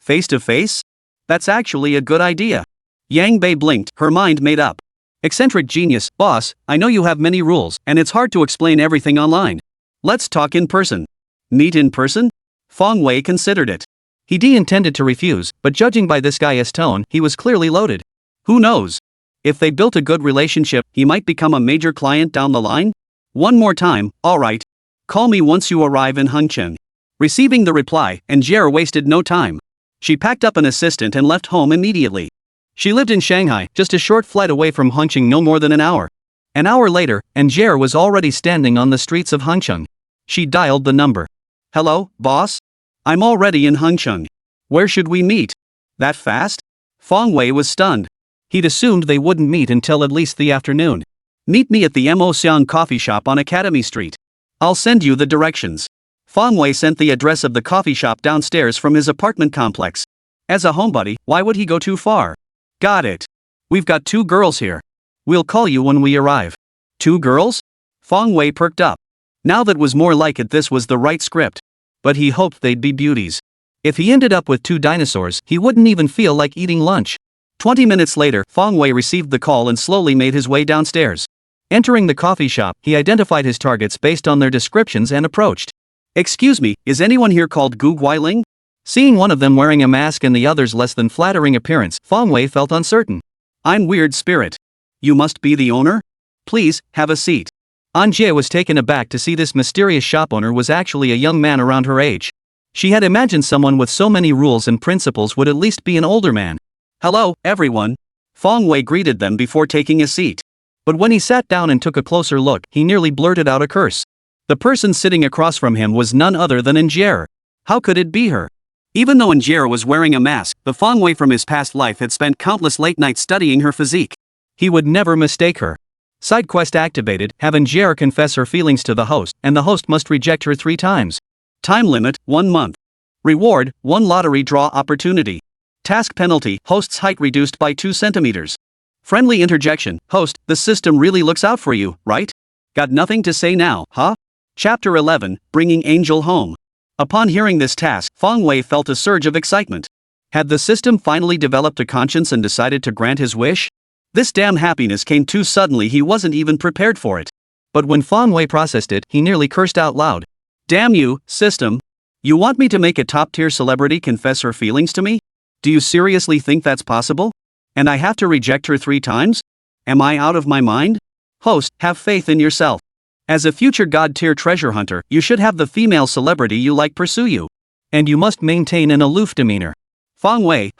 Face to face? That's actually a good idea. Yang Bei blinked, her mind made up. Eccentric genius, boss, I know you have many rules, and it's hard to explain everything online. Let's talk in person. Meet in person? Feng Wei considered it. He intended to refuse, but judging by this guy's tone, he was clearly loaded. Who knows? If they built a good relationship, he might become a major client down the line? One more time, alright. Call me once you arrive in Hengcheng. Receiving the reply, Angier wasted no time. She packed up an assistant and left home immediately. She lived in Shanghai, just a short flight away from Hengcheng, no more than an hour. An hour later, Angier was already standing on the streets of Hengcheng. She dialed the number. Hello, boss? I'm already in Hengcheng. Where should we meet? That fast? Feng Wei was stunned. He'd assumed they wouldn't meet until at least the afternoon. Meet me at the Mo Xiang coffee shop on Academy Street. I'll send you the directions. Feng Wei sent the address of the coffee shop downstairs from his apartment complex. As a homebody, why would he go too far? Got it. We've got 2 girls here. We'll call you when we arrive. 2 girls? Feng Wei perked up. Now that was more like it, this was the right script. But he hoped they'd be beauties. If he ended up with 2 dinosaurs, he wouldn't even feel like eating lunch. 20 minutes later, Feng Wei received the call and slowly made his way downstairs. Entering the coffee shop, he identified his targets based on their descriptions and approached. Excuse me, is anyone here called Gu Guiling? Seeing one of them wearing a mask and the other's less than flattering appearance, Feng Wei felt uncertain. I'm Weird Spirit. You must be the owner? Please, have a seat. Anjie was taken aback to see this mysterious shop owner was actually a young man around her age. She had imagined someone with so many rules and principles would at least be an older man. Hello, everyone. Feng Wei greeted them before taking a seat. But when he sat down and took a closer look, he nearly blurted out a curse. The person sitting across from him was none other than Angier. How could it be her? Even though Angier was wearing a mask, the Feng Wei from his past life had spent countless late nights studying her physique. He would never mistake her. Side quest activated, have Angier confess her feelings to the host, and the host must reject her 3 times. Time limit, 1 month. Reward, 1 lottery draw opportunity. Task penalty, host's height reduced by 2 centimeters. Friendly interjection, host, the system really looks out for you, right? Got nothing to say now, huh? Chapter 11, Bringing Angel Home. Upon hearing this task, Feng Wei felt a surge of excitement. Had the system finally developed a conscience and decided to grant his wish? This damn happiness came too suddenly, he wasn't even prepared for it. But when Feng Wei processed it, he nearly cursed out loud. Damn you, system. You want me to make a top-tier celebrity confess her feelings to me? Do you seriously think that's possible? And I have to reject her 3 times? Am I out of my mind? Host, have faith in yourself. As a future god-tier treasure hunter, you should have the female celebrity you like pursue you. And you must maintain an aloof demeanor. Feng Wei,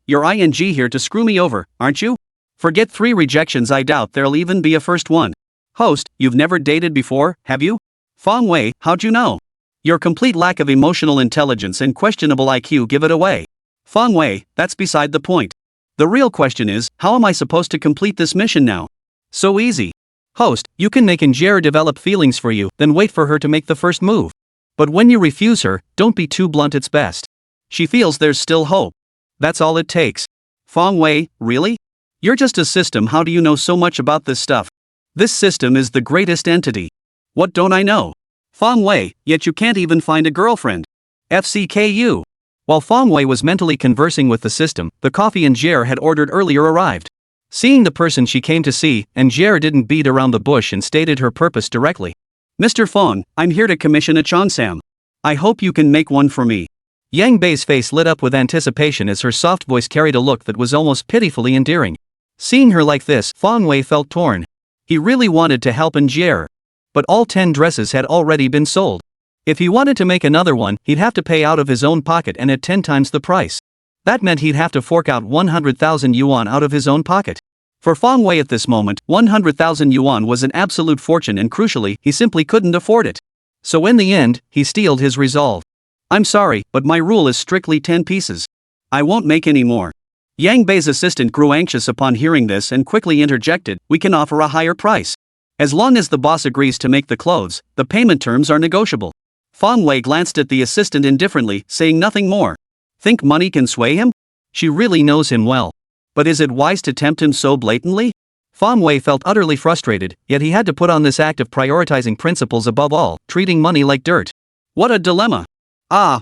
you're ing here to screw me over, aren't you? Forget 3 rejections, I doubt there'll even be a first one. Host, you've never dated before, have you? Feng Wei, how'd you know? Your complete lack of emotional intelligence and questionable IQ give it away. Feng Wei, that's beside the point. The real question is, how am I supposed to complete this mission now? So easy. Host, you can make Angier develop feelings for you, then wait for her to make the first move. But when you refuse her, don't be too blunt, it's best. She feels there's still hope. That's all it takes. Feng Wei, really? You're just a system, how do you know so much about this stuff? This system is the greatest entity. What don't I know? Feng Wei, yet you can't even find a girlfriend. FCKU. While Feng Wei was mentally conversing with the system, the coffee Angier had ordered earlier arrived. Seeing the person she came to see, Angier didn't beat around the bush and stated her purpose directly. Mr. Feng, I'm here to commission a cheongsam. I hope you can make one for me. Yang Bei's face lit up with anticipation as her soft voice carried a look that was almost pitifully endearing. Seeing her like this, Feng Wei felt torn. He really wanted to help Angier. But all 10 dresses had already been sold. If he wanted to make another one, he'd have to pay out of his own pocket and at 10 times the price. That meant he'd have to fork out 100,000 yuan out of his own pocket. For Feng Wei at this moment, 100,000 yuan was an absolute fortune, and crucially, he simply couldn't afford it. So in the end, he steeled his resolve. I'm sorry, but my rule is strictly 10 pieces. I won't make any more. Yang Bei's assistant grew anxious upon hearing this and quickly interjected, we can offer a higher price. As long as the boss agrees to make the clothes, the payment terms are negotiable. Feng Wei glanced at the assistant indifferently, saying nothing more. Think money can sway him? She really knows him well. But is it wise to tempt him so blatantly? Feng Wei felt utterly frustrated, yet he had to put on this act of prioritizing principles above all, treating money like dirt. What a dilemma.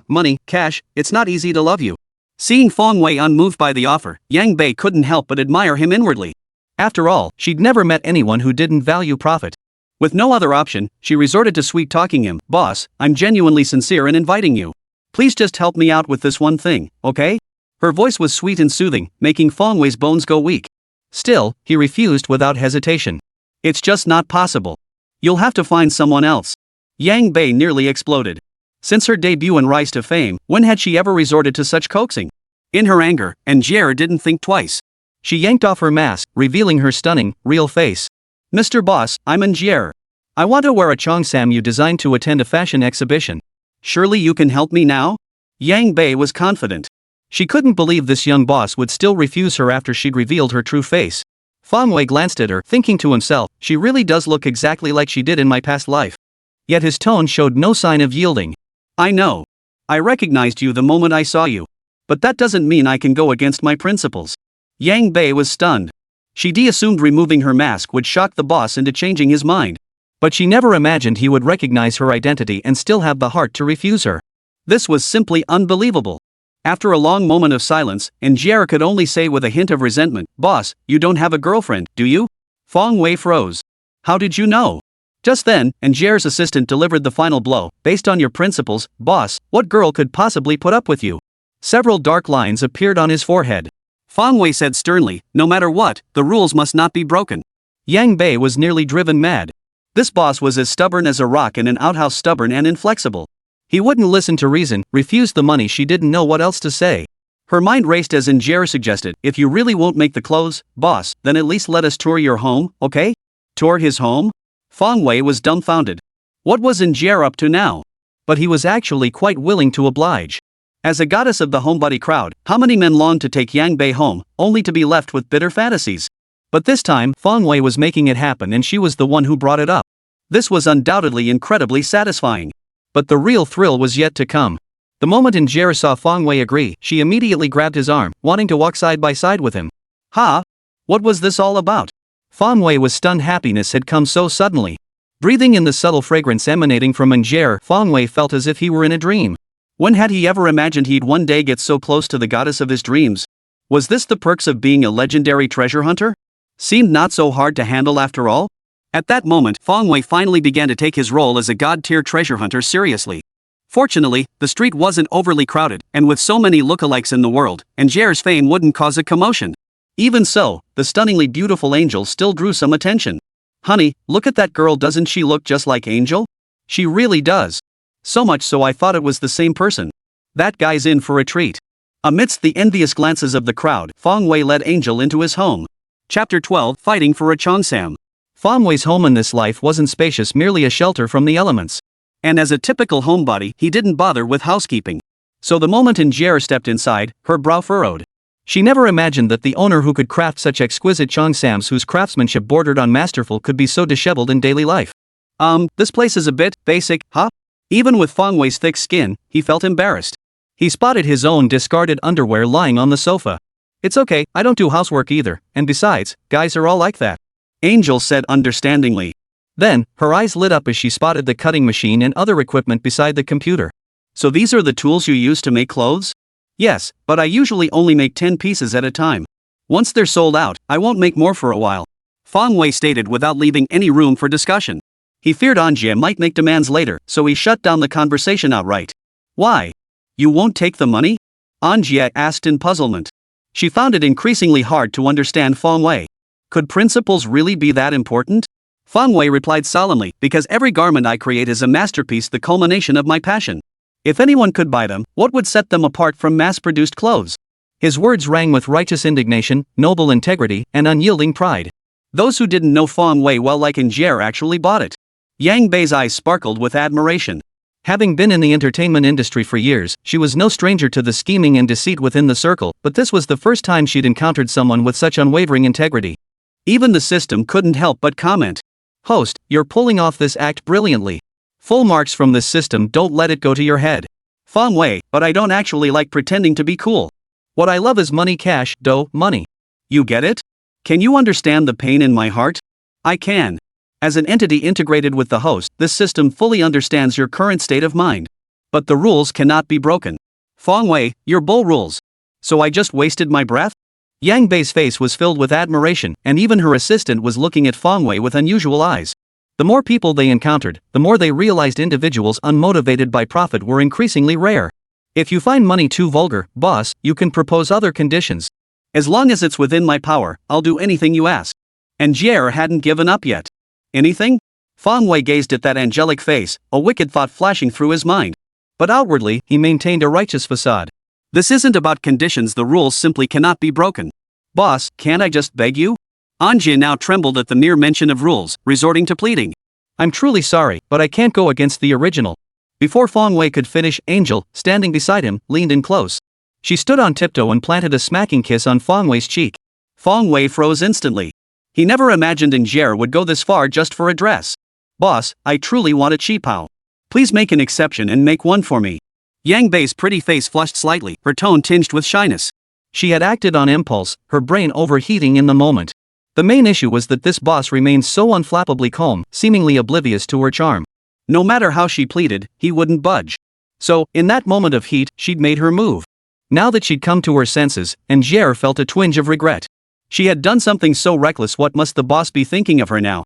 Money, cash, it's not easy to love you. Seeing Fong Wei unmoved by the offer, Yang Bei couldn't help but admire him inwardly. After all, she'd never met anyone who didn't value profit. With no other option, she resorted to sweet-talking him. "Boss, I'm genuinely sincere in inviting you. Please just help me out with this one thing, okay?" Her voice was sweet and soothing, making Fong Wei's bones go weak. Still, he refused without hesitation. "It's just not possible. You'll have to find someone else." Yang Bei nearly exploded. Since her debut and rise to fame, when had she ever resorted to such coaxing? In her anger, Angier didn't think twice. She yanked off her mask, revealing her stunning, real face. "Mr. Boss, I'm Angier. I want to wear a cheongsam you designed to attend a fashion exhibition. Surely you can help me now?" Yang Bei was confident. She couldn't believe this young boss would still refuse her after she'd revealed her true face. Fong Wei glanced at her, thinking to himself, she really does look exactly like she did in my past life. Yet his tone showed no sign of yielding. "I know. I recognized you the moment I saw you. But that doesn't mean I can go against my principles." Yang Bei was stunned. She assumed removing her mask would shock the boss into changing his mind. But she never imagined he would recognize her identity and still have the heart to refuse her. This was simply unbelievable. After a long moment of silence, Angier could only say with a hint of resentment, "Boss, you don't have a girlfriend, do you?" Fong Wei froze. "How did you know?" Just then, Angier's assistant delivered the final blow. "Based on your principles, boss, what girl could possibly put up with you?" Several dark lines appeared on his forehead. Fong Wei said sternly, "No matter what, the rules must not be broken." Yang Bei was nearly driven mad. This boss was as stubborn as a rock and an outhouse, stubborn and inflexible. He wouldn't listen to reason, refused the money. She didn't know what else to say. Her mind raced as Angier suggested, "If you really won't make the clothes, boss, then at least let us tour your home, okay?" Tour his home? Fong Wei was dumbfounded. What was Angier up to now? But he was actually quite willing to oblige. As a goddess of the homebody crowd, how many men longed to take Yang Bei home, only to be left with bitter fantasies? But this time, Fong Wei was making it happen and she was the one who brought it up. This was undoubtedly incredibly satisfying. But the real thrill was yet to come. The moment Angier saw Fong Wei agree, she immediately grabbed his arm, wanting to walk side by side with him. "Ha! What was this all about?" Fong Wei was stunned. Happiness had come so suddenly. Breathing in the subtle fragrance emanating from Angier, Fong Wei felt as if he were in a dream. When had he ever imagined he'd one day get so close to the goddess of his dreams? Was this the perks of being a legendary treasure hunter? Seemed not so hard to handle after all? At that moment, Fong Wei finally began to take his role as a god-tier treasure hunter seriously. Fortunately, the street wasn't overly crowded, and with so many lookalikes in the world, Angier's fame wouldn't cause a commotion. Even so, the stunningly beautiful Angel still drew some attention. "Honey, look at that girl, doesn't she look just like Angel? She really does. So much so I thought it was the same person. That guy's in for a treat." Amidst the envious glances of the crowd, Fong Wei led Angel into his home. Chapter 12, Fighting for a Cheongsam. Fong Wei's home in this life wasn't spacious, merely a shelter from the elements. And as a typical homebody, he didn't bother with housekeeping. So the moment Angier stepped inside, her brow furrowed. She never imagined that the owner who could craft such exquisite cheongsams whose craftsmanship bordered on masterful could be so disheveled in daily life. This place is a bit basic, huh?" Even with Fong Wei's thick skin, he felt embarrassed. He spotted his own discarded underwear lying on the sofa. "It's okay, I don't do housework either, and besides, guys are all like that," Angel said understandingly. Then, her eyes lit up as she spotted the cutting machine and other equipment beside the computer. "So these are the tools you use to make clothes?" "Yes, but I usually only make 10 pieces at a time. Once they're sold out, I won't make more for a while," Fong Wei stated without leaving any room for discussion. He feared Angier might make demands later, so he shut down the conversation outright. "Why? You won't take the money?" Angier asked in puzzlement. She found it increasingly hard to understand Fong Wei. Could principles really be that important? Fong Wei replied solemnly, "Because every garment I create is a masterpiece, the culmination of my passion. If anyone could buy them, what would set them apart from mass-produced clothes?" His words rang with righteous indignation, noble integrity, and unyielding pride. Those who didn't know Fong Wei well like Angier actually bought it. Yang Bei's eyes sparkled with admiration. Having been in the entertainment industry for years, she was no stranger to the scheming and deceit within the circle, but this was the first time she'd encountered someone with such unwavering integrity. Even the system couldn't help but comment. "Host, you're pulling off this act brilliantly. Full marks from this system, don't let it go to your head." Fong Wei, "But I don't actually like pretending to be cool. What I love is money, cash, dough, money. You get it? Can you understand the pain in my heart?" "I can. As an entity integrated with the host, this system fully understands your current state of mind. But the rules cannot be broken." "Fong Wei, your bull rules. So I just wasted my breath? Yang Bei's face was filled with admiration, and even her assistant was looking at Feng Wei with unusual eyes. The more people they encountered, the more they realized individuals unmotivated by profit were increasingly rare. If you find money too vulgar, boss, you can propose other conditions. As long as it's within my power, I'll do anything you ask. And Jier hadn't given up yet. Anything? Feng Wei gazed at that angelic face, a wicked thought flashing through his mind. But outwardly, he maintained a righteous facade. This isn't about conditions, the rules simply cannot be broken. Boss, can't I just beg you? Anjia now trembled at the mere mention of rules, resorting to pleading. I'm truly sorry, but I can't go against the original. Before Feng Wei could finish, Angel, standing beside him, leaned in close. She stood on tiptoe and planted a smacking kiss on Feng Wei's cheek. Feng Wei froze instantly. He never imagined Jier would go this far just for a dress. Boss, I truly want a qipao. Please make an exception and make one for me. Yang Bei's pretty face flushed slightly, her tone tinged with shyness. She had acted on impulse, her brain overheating in the moment. The main issue was that this boss remained so unflappably calm, seemingly oblivious to her charm. No matter how she pleaded, he wouldn't budge. So, in that moment of heat, she'd made her move. Now that she'd come to her senses, Jier felt a twinge of regret. She had done something so reckless, what must the boss be thinking of her now?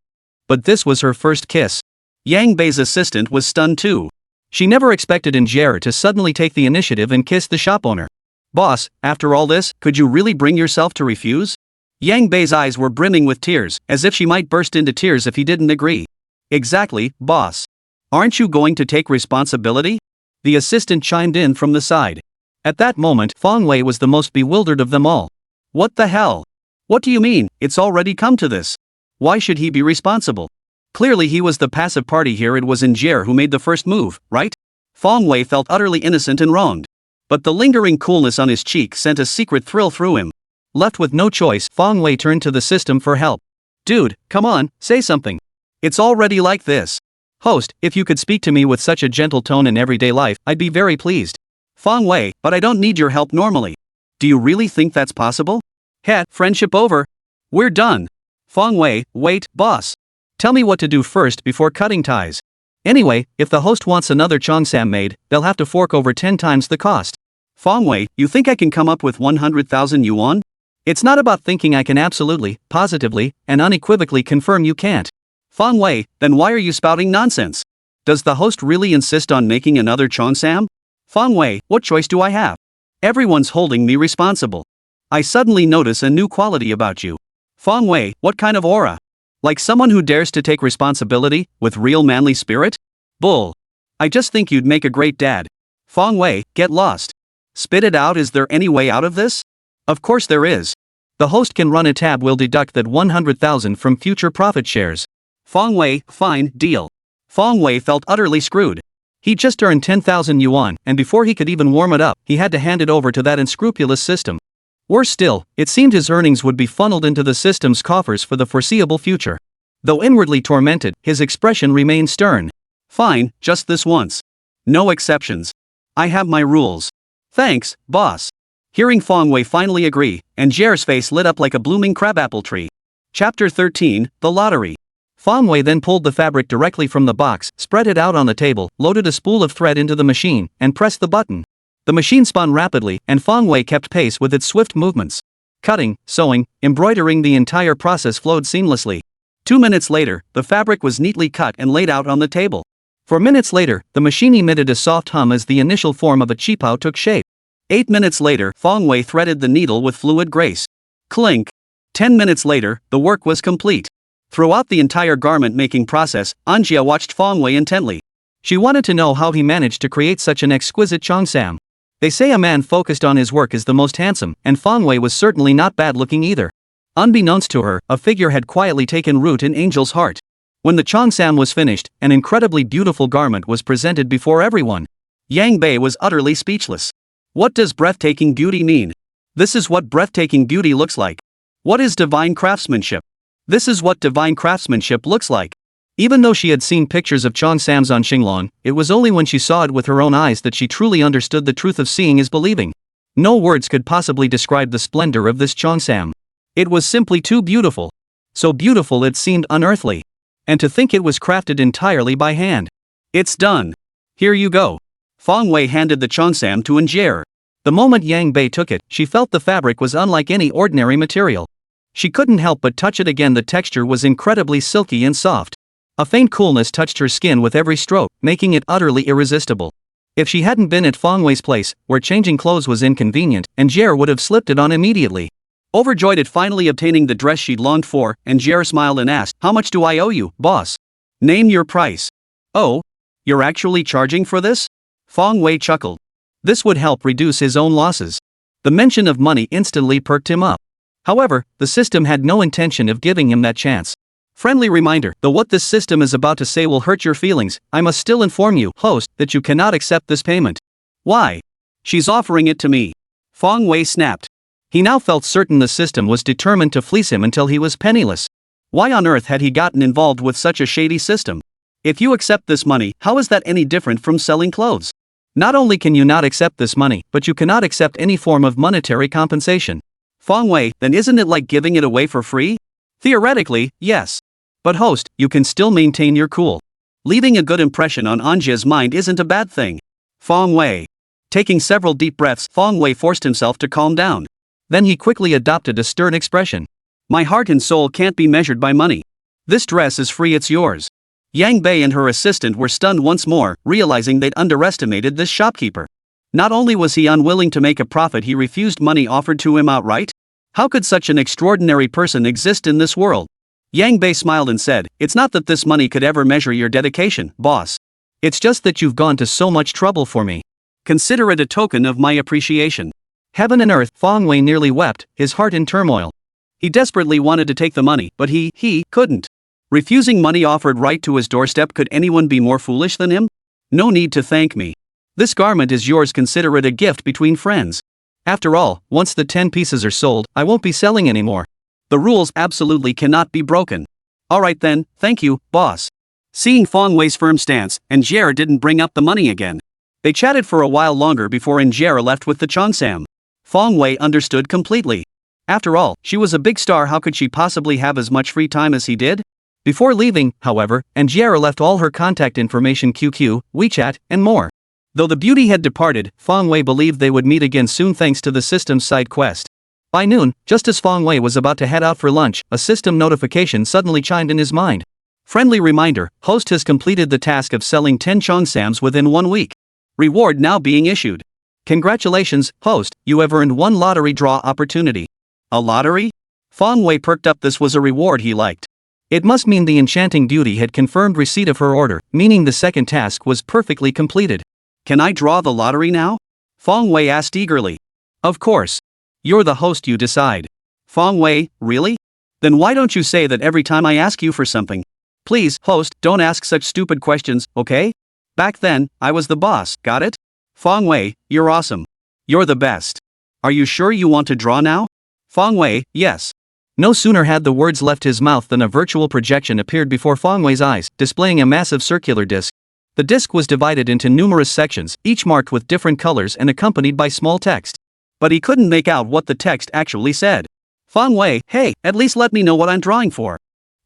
But this was her first kiss. Yang Bei's assistant was stunned too. She never expected Jier to suddenly take the initiative and kiss the shop owner. Boss, after all this, could you really bring yourself to refuse? Yang Bei's eyes were brimming with tears, as if she might burst into tears if he didn't agree. Exactly, boss. Aren't you going to take responsibility? The assistant chimed in from the side. At that moment, Feng Wei was the most bewildered of them all. What the hell? What do you mean, it's already come to this? Why should he be responsible? Clearly he was the passive party here, it was Jier who made the first move, right? Feng Wei felt utterly innocent and wronged. But the lingering coolness on his cheek sent a secret thrill through him. Left with no choice, Feng Wei turned to the system for help. Dude, come on, say something. It's already like this. Host, if you could speak to me with such a gentle tone in everyday life, I'd be very pleased. Feng Wei, but I don't need your help normally. Do you really think that's possible? Heh, friendship over. We're done. Feng Wei, wait, boss. Tell me what to do first before cutting ties. Anyway, if the host wants another cheongsam made, they'll have to fork over 10 times the cost. Feng Wei, you think I can come up with 100,000 yuan? It's not about thinking I can absolutely, positively, and unequivocally confirm you can't. Feng Wei, then why are you spouting nonsense? Does the host really insist on making another cheongsam? Feng Wei, what choice do I have? Everyone's holding me responsible. I suddenly notice a new quality about you. Feng Wei, what kind of aura? Like someone who dares to take responsibility, with real manly spirit? Bull. I just think you'd make a great dad. Feng Wei, get lost. Spit it out, is there any way out of this? Of course there is. The host can run a tab, will deduct that 100,000 from future profit shares. Feng Wei, fine, deal. Feng Wei felt utterly screwed. He just earned 10,000 yuan, and before he could even warm it up, he had to hand it over to that unscrupulous system. Worse still, it seemed his earnings would be funneled into the system's coffers for the foreseeable future. Though inwardly tormented, his expression remained stern. Fine, just this once. No exceptions. I have my rules. Thanks, boss. Hearing Feng Wei finally agree, Jier's face lit up like a blooming crabapple tree. Chapter 13, The Lottery. Feng Wei then pulled the fabric directly from the box, spread it out on the table, loaded a spool of thread into the machine, and pressed the button. The machine spun rapidly, and Feng Wei kept pace with its swift movements. Cutting, sewing, embroidering, the entire process flowed seamlessly. 2 minutes later, the fabric was neatly cut and laid out on the table. 4 minutes later, the machine emitted a soft hum as the initial form of a qipao took shape. 8 minutes later, Feng Wei threaded the needle with fluid grace. Clink. 10 minutes later, the work was complete. Throughout the entire garment-making process, Anjia watched Feng Wei intently. She wanted to know how he managed to create such an exquisite cheongsam. They say a man focused on his work is the most handsome, and Feng Wei was certainly not bad-looking either. Unbeknownst to her, a figure had quietly taken root in Angel's heart. When the cheongsam was finished, an incredibly beautiful garment was presented before everyone. Yang Bei was utterly speechless. What does breathtaking beauty mean? This is what breathtaking beauty looks like. What is divine craftsmanship? This is what divine craftsmanship looks like. Even though she had seen pictures of cheongsams on Xinglong, it was only when she saw it with her own eyes that she truly understood the truth of seeing is believing. No words could possibly describe the splendor of this cheongsam. It was simply too beautiful. So beautiful it seemed unearthly. And to think it was crafted entirely by hand. It's done. Here you go. Feng Wei handed the cheongsam to Jier. The moment Yang Bei took it, she felt the fabric was unlike any ordinary material. She couldn't help but touch it again. The texture was incredibly silky and soft. A faint coolness touched her skin with every stroke, making it utterly irresistible. If she hadn't been at Feng Wei's place, where changing clothes was inconvenient, Angier would have slipped it on immediately. Overjoyed at finally obtaining the dress she'd longed for, Angier smiled and asked, "How much do I owe you, boss? Name your price." "Oh? You're actually charging for this?" Feng Wei chuckled. This would help reduce his own losses. The mention of money instantly perked him up. However, the system had no intention of giving him that chance. Friendly reminder, though what this system is about to say will hurt your feelings, I must still inform you, host, that you cannot accept this payment. Why? She's offering it to me. Feng Wei snapped. He now felt certain the system was determined to fleece him until he was penniless. Why on earth had he gotten involved with such a shady system? If you accept this money, how is that any different from selling clothes? Not only can you not accept this money, but you cannot accept any form of monetary compensation. Feng Wei, then isn't it like giving it away for free? Theoretically, yes. But host, you can still maintain your cool. Leaving a good impression on Angie's mind isn't a bad thing. Feng Wei. Taking several deep breaths, Feng Wei forced himself to calm down. Then he quickly adopted a stern expression. My heart and soul can't be measured by money. This dress is free, it's yours. Yang Bei and her assistant were stunned once more, realizing they'd underestimated this shopkeeper. Not only was he unwilling to make a profit, he refused money offered to him outright. How could such an extraordinary person exist in this world? Yang Bei smiled and said, "It's not that this money could ever measure your dedication, boss. It's just that you've gone to so much trouble for me. Consider it a token of my appreciation." Heaven and earth, Feng Wei nearly wept, his heart in turmoil. He desperately wanted to take the money, but he couldn't. Refusing money offered right to his doorstep, could anyone be more foolish than him? No need to thank me. This garment is yours, consider it a gift between friends. After all, once the 10 pieces are sold, I won't be selling anymore. The rules absolutely cannot be broken. Alright then, thank you, boss. Seeing Feng Wei's firm stance, Angier didn't bring up the money again. They chatted for a while longer before Angier left with the cheongsam. Feng Wei understood completely. After all, she was a big star, how could she possibly have as much free time as he did? Before leaving, however, Angier left all her contact information, QQ, WeChat, and more. Though the beauty had departed, Feng Wei believed they would meet again soon thanks to the system's side quest. By noon, just as Feng Wei was about to head out for lunch, a system notification suddenly chimed in his mind. Friendly reminder, host has completed the task of selling 10 cheongsams within 1 week. Reward now being issued. Congratulations, host, you have earned 1 lottery draw opportunity. A lottery? Feng Wei perked up. This was a reward he liked. It must mean the enchanting beauty had confirmed receipt of her order, meaning the second task was perfectly completed. Can I draw the lottery now? Feng Wei asked eagerly. Of course. You're the host, you decide. Feng Wei, really? Then why don't you say that every time I ask you for something? Please, host, don't ask such stupid questions, okay? Back then, I was the boss, got it? Feng Wei, you're awesome. You're the best. Are you sure you want to draw now? Feng Wei, yes. No sooner had the words left his mouth than a virtual projection appeared before Feng Wei's eyes, displaying a massive circular disc. The disc was divided into numerous sections, each marked with different colors and accompanied by small text. But he couldn't make out what the text actually said. Feng Wei, hey, at least let me know what I'm drawing for.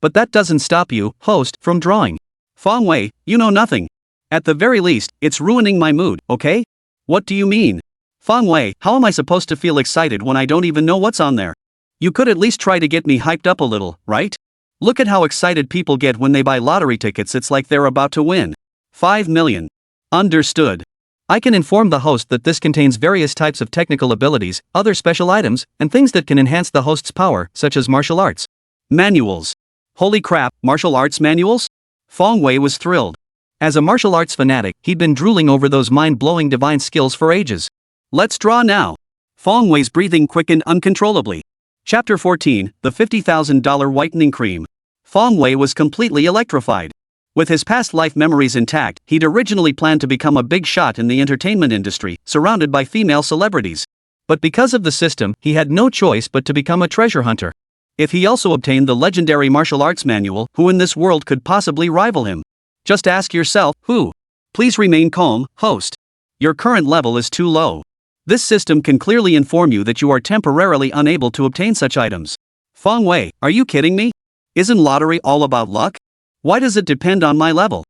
But that doesn't stop you, host, from drawing. Feng Wei, you know nothing. At the very least, it's ruining my mood, okay? What do you mean? Feng Wei, how am I supposed to feel excited when I don't even know what's on there? You could at least try to get me hyped up a little, right? Look at how excited people get when they buy lottery tickets, it's like they're about to win. 5 million. Understood. I can inform the host that this contains various types of technical abilities, other special items, and things that can enhance the host's power, such as martial arts. Manuals. Holy crap, martial arts manuals? Feng Wei was thrilled. As a martial arts fanatic, he'd been drooling over those mind-blowing divine skills for ages. Let's draw now. Feng Wei's breathing quickened uncontrollably. Chapter 14, The $50,000 Whitening Cream. Feng Wei was completely electrified. With his past life memories intact, he'd originally planned to become a big shot in the entertainment industry, surrounded by female celebrities. But because of the system, he had no choice but to become a treasure hunter. If he also obtained the legendary martial arts manual, who in this world could possibly rival him? Just ask yourself, who? Please remain calm, host. Your current level is too low. This system can clearly inform you that you are temporarily unable to obtain such items. Feng Wei, are you kidding me? Isn't lottery all about luck? Why does it depend on my level?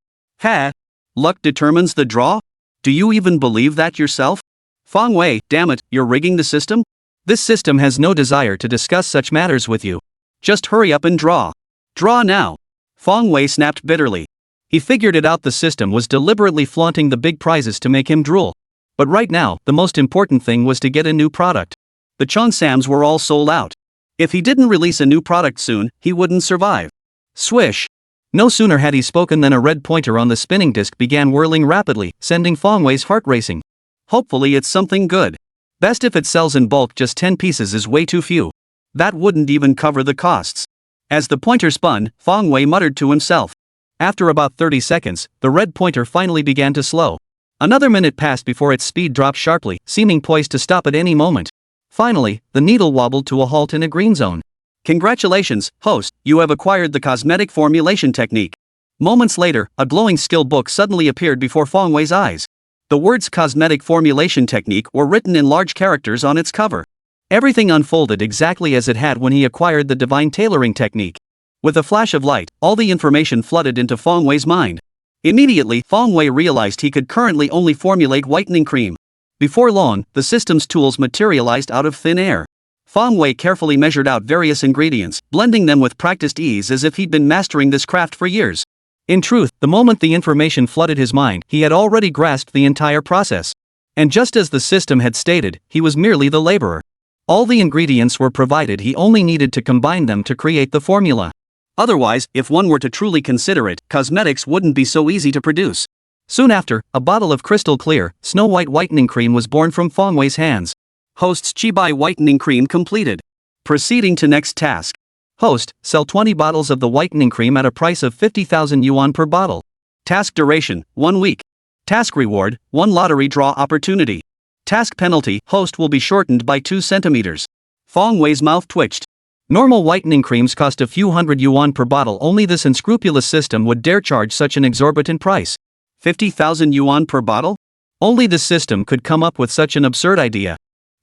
Luck determines the draw? Do you even believe that yourself? Feng Wei, damn it, you're rigging the system? This system has no desire to discuss such matters with you. Just hurry up and draw. Draw now. Feng Wei snapped bitterly. He figured it out, the system was deliberately flaunting the big prizes to make him drool. But right now, the most important thing was to get a new product. The Cheongsams were all sold out. If he didn't release a new product soon, he wouldn't survive. Swish! No sooner had he spoken than a red pointer on the spinning disc began whirling rapidly, sending Feng Wei's heart racing. Hopefully it's something good. Best if it sells in bulk, just 10 pieces is way too few. That wouldn't even cover the costs. As the pointer spun, Feng Wei muttered to himself. After about 30 seconds, the red pointer finally began to slow. Another minute passed before its speed dropped sharply, seeming poised to stop at any moment. Finally, the needle wobbled to a halt in a green zone. Congratulations, host, you have acquired the cosmetic formulation technique. Moments later, a glowing skill book suddenly appeared before Feng Wei's eyes. The words cosmetic formulation technique were written in large characters on its cover. Everything unfolded exactly as it had when he acquired the divine tailoring technique. With a flash of light, all the information flooded into Feng Wei's mind. Immediately, Feng Wei realized he could currently only formulate whitening cream. Before long, the system's tools materialized out of thin air. Feng Wei carefully measured out various ingredients, blending them with practiced ease as if he'd been mastering this craft for years. In truth, the moment the information flooded his mind, he had already grasped the entire process. And just as the system had stated, he was merely the laborer. All the ingredients were provided, he only needed to combine them to create the formula. Otherwise, if one were to truly consider it, cosmetics wouldn't be so easy to produce. Soon after, a bottle of crystal clear, snow-white whitening cream was born from Feng Wei's hands. Host's Chibai whitening cream completed. Proceeding to next task. Host, sell 20 bottles of the whitening cream at a price of 50,000 yuan per bottle. Task duration, 1 week. Task reward, 1 lottery draw opportunity. Task penalty, host will be shortened by 2 centimeters. Feng Wei's mouth twitched. Normal whitening creams cost a few hundred yuan per bottle, only this unscrupulous system would dare charge such an exorbitant price. 50,000 yuan per bottle? Only this system could come up with such an absurd idea.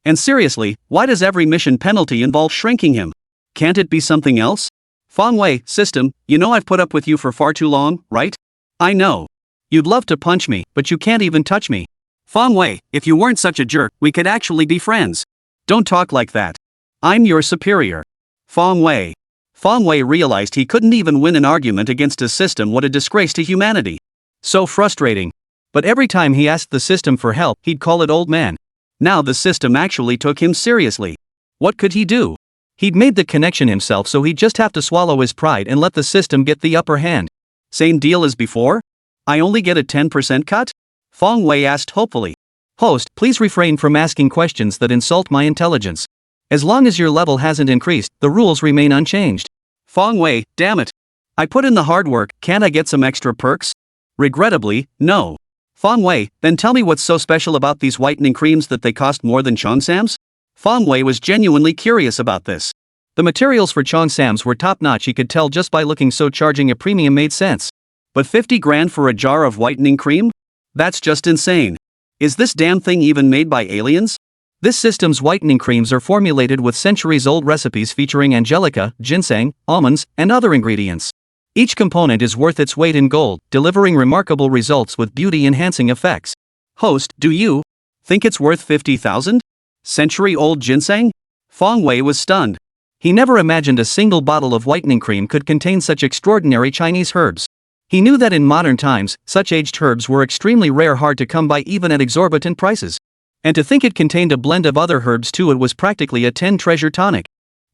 And seriously, why does every mission penalty involve shrinking him? Can't it be something else? Feng Wei, system, you know I've put up with you for far too long, right? I know. You'd love to punch me, but you can't even touch me. Feng Wei, if you weren't such a jerk, we could actually be friends. Don't talk like that. I'm your superior. Feng Wei. Feng Wei realized he couldn't even win an argument against a system. What a disgrace to humanity. So frustrating. But every time he asked the system for help, he'd call it old man. Now the system actually took him seriously. What could he do? He'd made the connection himself, so he'd just have to swallow his pride and let the system get the upper hand. Same deal as before? I only get a 10% cut? Feng Wei asked hopefully. Host, please refrain from asking questions that insult my intelligence. As long as your level hasn't increased, the rules remain unchanged. Feng Wei, damn it. I put in the hard work, can't I get some extra perks? Regrettably, no. Feng Wei, then tell me what's so special about these whitening creams that they cost more than Cheongsams? Feng Wei was genuinely curious about this. The materials for Cheongsams were top-notch, he could tell just by looking, so charging a premium made sense. But 50 grand for a jar of whitening cream? That's just insane. Is this damn thing even made by aliens? This system's whitening creams are formulated with centuries-old recipes featuring angelica, ginseng, almonds, and other ingredients. Each component is worth its weight in gold, delivering remarkable results with beauty-enhancing effects. Host, do you think it's worth 50,000? Century-old ginseng? Feng Wei was stunned. He never imagined a single bottle of whitening cream could contain such extraordinary Chinese herbs. He knew that in modern times, such aged herbs were extremely rare, hard to come by even at exorbitant prices. And to think it contained a blend of other herbs too, it was practically a 10 treasure tonic.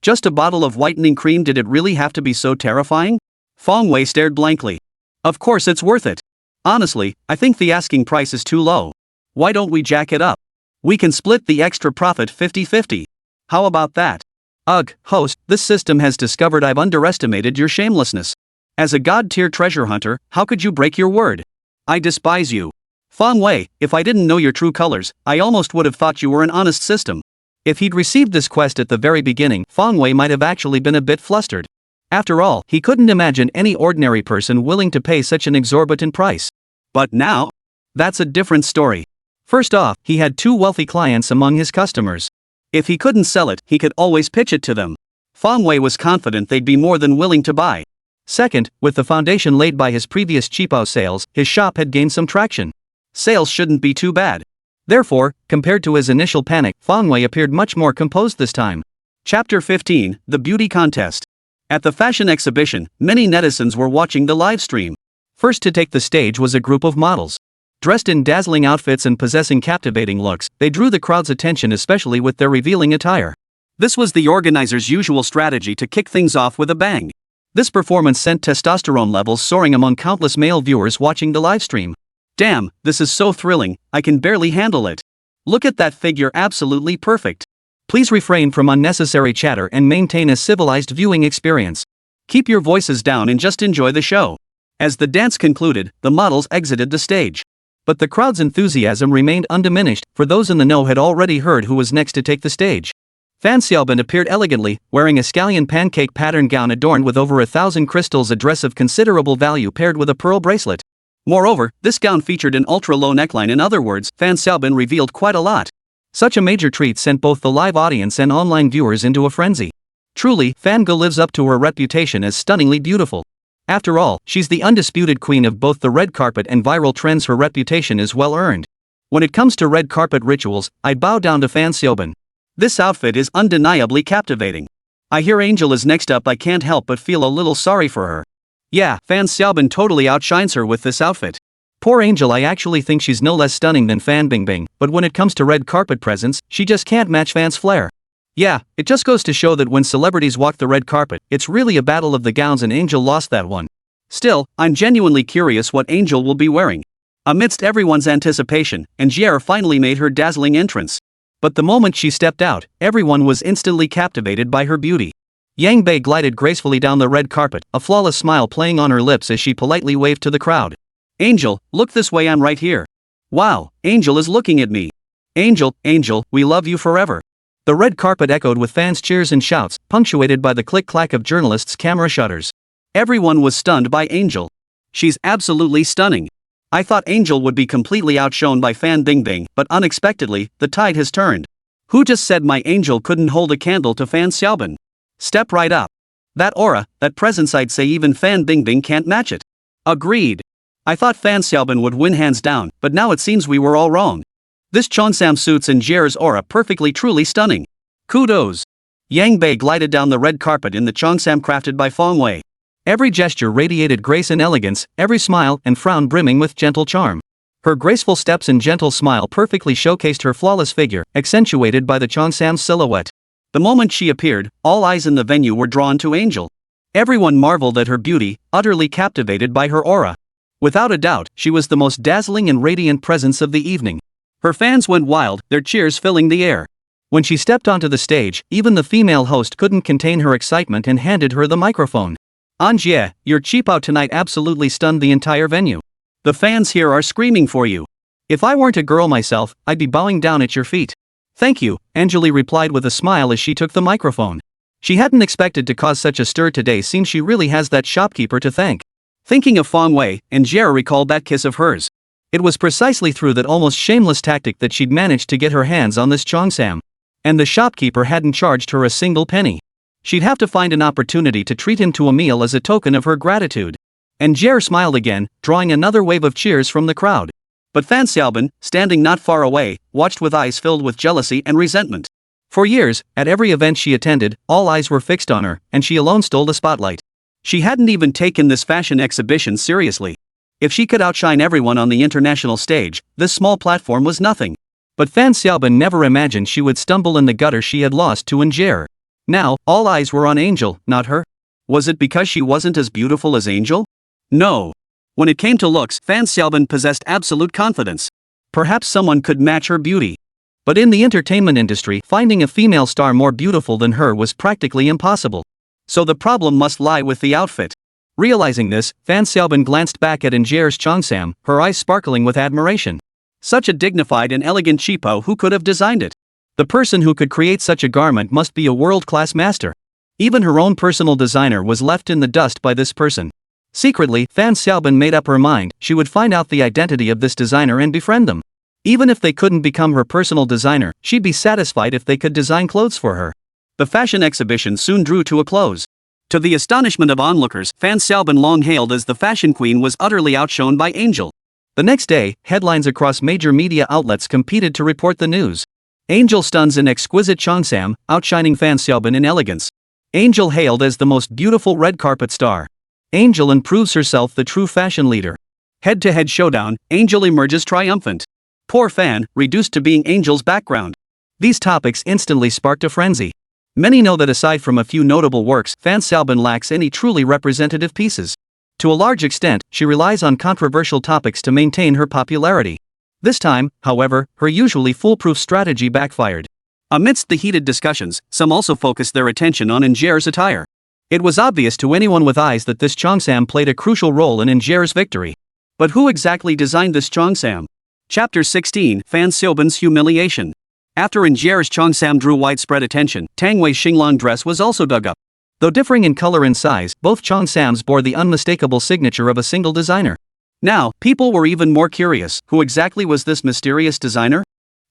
Just a bottle of whitening cream, did it really have to be so terrifying? Feng Wei stared blankly. Of course it's worth it. Honestly, I think the asking price is too low. Why don't we jack it up? We can split the extra profit 50-50. How about that? Ugh, host, this system has discovered I've underestimated your shamelessness. As a god-tier treasure hunter, how could you break your word? I despise you. Feng Wei, if I didn't know your true colors, I almost would have thought you were an honest system. If he'd received this quest at the very beginning, Feng Wei might have actually been a bit flustered. After all, he couldn't imagine any ordinary person willing to pay such an exorbitant price. But now? That's a different story. First off, he had 2 wealthy clients among his customers. If he couldn't sell it, he could always pitch it to them. Feng Wei was confident they'd be more than willing to buy. Second, with the foundation laid by his previous cheapo sales, his shop had gained some traction. Sales shouldn't be too bad. Therefore, compared to his initial panic, Fang Wei appeared much more composed this time. Chapter 15, The Beauty Contest. At the fashion exhibition, many netizens were watching the live stream. First to take the stage was a group of models. Dressed in dazzling outfits and possessing captivating looks, they drew the crowd's attention especially with their revealing attire. This was the organizers' usual strategy to kick things off with a bang. This performance sent testosterone levels soaring among countless male viewers watching the livestream. Damn, this is so thrilling, I can barely handle it. Look at that figure, absolutely perfect. Please refrain from unnecessary chatter and maintain a civilized viewing experience. Keep your voices down and just enjoy the show. As the dance concluded, the models exited the stage. But the crowd's enthusiasm remained undiminished, for those in the know had already heard who was next to take the stage. Fan Xiaobin appeared elegantly, wearing a scallion pancake pattern gown adorned with over 1,000 crystals, a dress of considerable value paired with a pearl bracelet. Moreover, this gown featured an ultra-low neckline. In other words, Fan Xiaobin revealed quite a lot. Such a major treat sent both the live audience and online viewers into a frenzy. Truly, Fangirl lives up to her reputation as stunningly beautiful. After all, she's the undisputed queen of both the red carpet and viral trends. Her reputation is well earned. When it comes to red carpet rituals, I bow down to Fan Xiaobin. This outfit is undeniably captivating. I hear Angel is next up. I can't help but feel a little sorry for her. Yeah, Fan Xiaobin totally outshines her with this outfit. Poor Angel, I actually think she's no less stunning than Fan Bingbing, but when it comes to red carpet presence, she just can't match Fan's flair. Yeah, it just goes to show that when celebrities walk the red carpet, it's really a battle of the gowns, and Angel lost that one. Still, I'm genuinely curious what Angel will be wearing. Amidst everyone's anticipation, Angier finally made her dazzling entrance. But the moment she stepped out, everyone was instantly captivated by her beauty. Yang Bei glided gracefully down the red carpet, a flawless smile playing on her lips as she politely waved to the crowd. Angel, look this way, I'm right here. Wow, Angel is looking at me. Angel, Angel, we love you forever. The red carpet echoed with fans' cheers and shouts, punctuated by the click-clack of journalists' camera shutters. Everyone was stunned by Angel. She's absolutely stunning. I thought Angel would be completely outshone by Fan Bingbing, but unexpectedly, the tide has turned. Who just said my Angel couldn't hold a candle to Fan Xiaobin? Step right up. That aura, that presence, I'd say even Fan Bingbing can't match it. Agreed. I thought Fan Xiaobin would win hands down, but now it seems we were all wrong. This Cheongsam suits Angier's aura perfectly, truly stunning. Kudos. Yang Bei glided down the red carpet in the Cheongsam crafted by Fang Wei. Every gesture radiated grace and elegance, every smile and frown brimming with gentle charm. Her graceful steps and gentle smile perfectly showcased her flawless figure, accentuated by the Cheongsam's silhouette. The moment she appeared, all eyes in the venue were drawn to Angel. Everyone marveled at her beauty, utterly captivated by her aura. Without a doubt, she was the most dazzling and radiant presence of the evening. Her fans went wild, their cheers filling the air. When she stepped onto the stage, even the female host couldn't contain her excitement and handed her the microphone. Anjie, your cheapao tonight absolutely stunned the entire venue. The fans here are screaming for you. If I weren't a girl myself, I'd be bowing down at your feet. Thank you, Anjali replied with a smile as she took the microphone. She hadn't expected to cause such a stir today, since she really has that shopkeeper to thank. Thinking of Fang Wei, Angier recalled that kiss of hers. It was precisely through that almost shameless tactic that she'd managed to get her hands on this Cheongsam. And the shopkeeper hadn't charged her a single penny. She'd have to find an opportunity to treat him to a meal as a token of her gratitude. Angier smiled again, drawing another wave of cheers from the crowd. But Fan Xiaobin, standing not far away, watched with eyes filled with jealousy and resentment. For years, at every event she attended, all eyes were fixed on her, and she alone stole the spotlight. She hadn't even taken this fashion exhibition seriously. If she could outshine everyone on the international stage, this small platform was nothing. But Fan Xiaobin never imagined she would stumble in the gutter she had lost to Angier. Now, all eyes were on Angel, not her. Was it because she wasn't as beautiful as Angel? No. When it came to looks, Fan Xiaobin possessed absolute confidence. Perhaps someone could match her beauty. But in the entertainment industry, finding a female star more beautiful than her was practically impossible. So the problem must lie with the outfit. Realizing this, Fan Xiaobin glanced back at Angier's Cheongsam, her eyes sparkling with admiration. Such a dignified and elegant cheapo, who could have designed it? The person who could create such a garment must be a world-class master. Even her own personal designer was left in the dust by this person. Secretly, Fan Xiaobin made up her mind she would find out the identity of this designer and befriend them. Even if they couldn't become her personal designer, she'd be satisfied if they could design clothes for her. The fashion exhibition soon drew to a close. To the astonishment of onlookers, Fan Xiaobin, long hailed as the fashion queen, was utterly outshone by Angel. The next day, headlines across major media outlets competed to report the news. Angel stuns in exquisite cheongsam, outshining Fan Xiaobin in elegance. Angel hailed as the most beautiful red carpet star. Angel improves herself the true fashion leader. Head-to-head showdown, Angel emerges triumphant. Poor Fan, reduced to being Angel's background. These topics instantly sparked a frenzy. Many know that aside from a few notable works, Fan Xiaobin lacks any truly representative pieces. To a large extent, she relies on controversial topics to maintain her popularity. This time, however, her usually foolproof strategy backfired. Amidst the heated discussions, some also focused their attention on Ingier's attire. It was obvious to anyone with eyes that this cheongsam played a crucial role in Ingier's victory. But who exactly designed this cheongsam? Chapter 16, Fan Xiaobin's humiliation. After Ingier's cheongsam drew widespread attention, Tang Wei's Xinglong dress was also dug up. Though differing in color and size, both cheongsams bore the unmistakable signature of a single designer. Now, people were even more curious. Who exactly was this mysterious designer?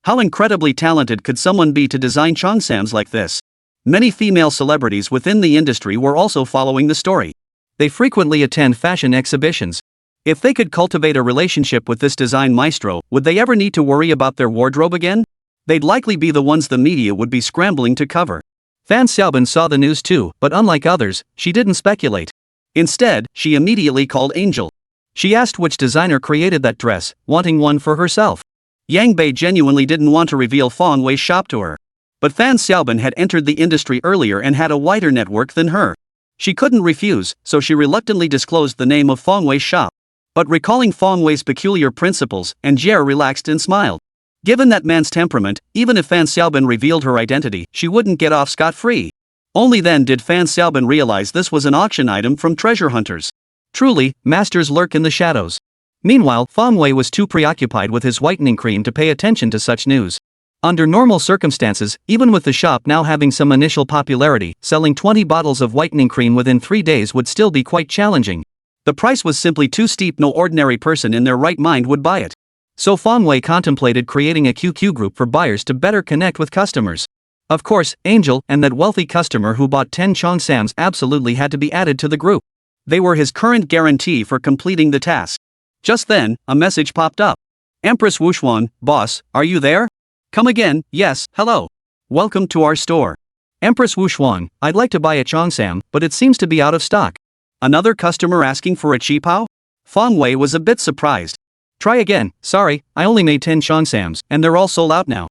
How incredibly talented could someone be to design cheongsams like this? Many female celebrities within the industry were also following the story. They frequently attend fashion exhibitions. If they could cultivate a relationship with this design maestro, would they ever need to worry about their wardrobe again? They'd likely be the ones the media would be scrambling to cover. Fan Xiaobin saw the news too, but unlike others, she didn't speculate. Instead, she immediately called Angel. She asked which designer created that dress, wanting one for herself. Yang Bei genuinely didn't want to reveal Feng Wei's shop to her. But Fan Xiaobin had entered the industry earlier and had a wider network than her. She couldn't refuse, so she reluctantly disclosed the name of Feng Wei's shop. But recalling Feng Wei's peculiar principles, Angier relaxed and smiled. Given that man's temperament, even if Fan Xiaobin revealed her identity, she wouldn't get off scot-free. Only then did Fan Xiaobin realize this was an auction item from treasure hunters. Truly, masters lurk in the shadows. Meanwhile, Feng Wei was too preoccupied with his whitening cream to pay attention to such news. Under normal circumstances, even with the shop now having some initial popularity, selling 20 bottles of whitening cream within 3 days would still be quite challenging. The price was simply too steep, no ordinary person in their right mind would buy it. So Feng Wei contemplated creating a QQ group for buyers to better connect with customers. Of course, Angel and that wealthy customer who bought 10 cheongsams absolutely had to be added to the group. They were his current guarantee for completing the task. Just then, a message popped up. Empress Wuxuan, boss, are you there? Come again, yes, hello. Welcome to our store. Empress Wuxuan, I'd like to buy a cheongsam, but it seems to be out of stock. Another customer asking for a cheapao? Feng Wei was a bit surprised. Try again, sorry, I only made 10 cheongsams, and they're all sold out now.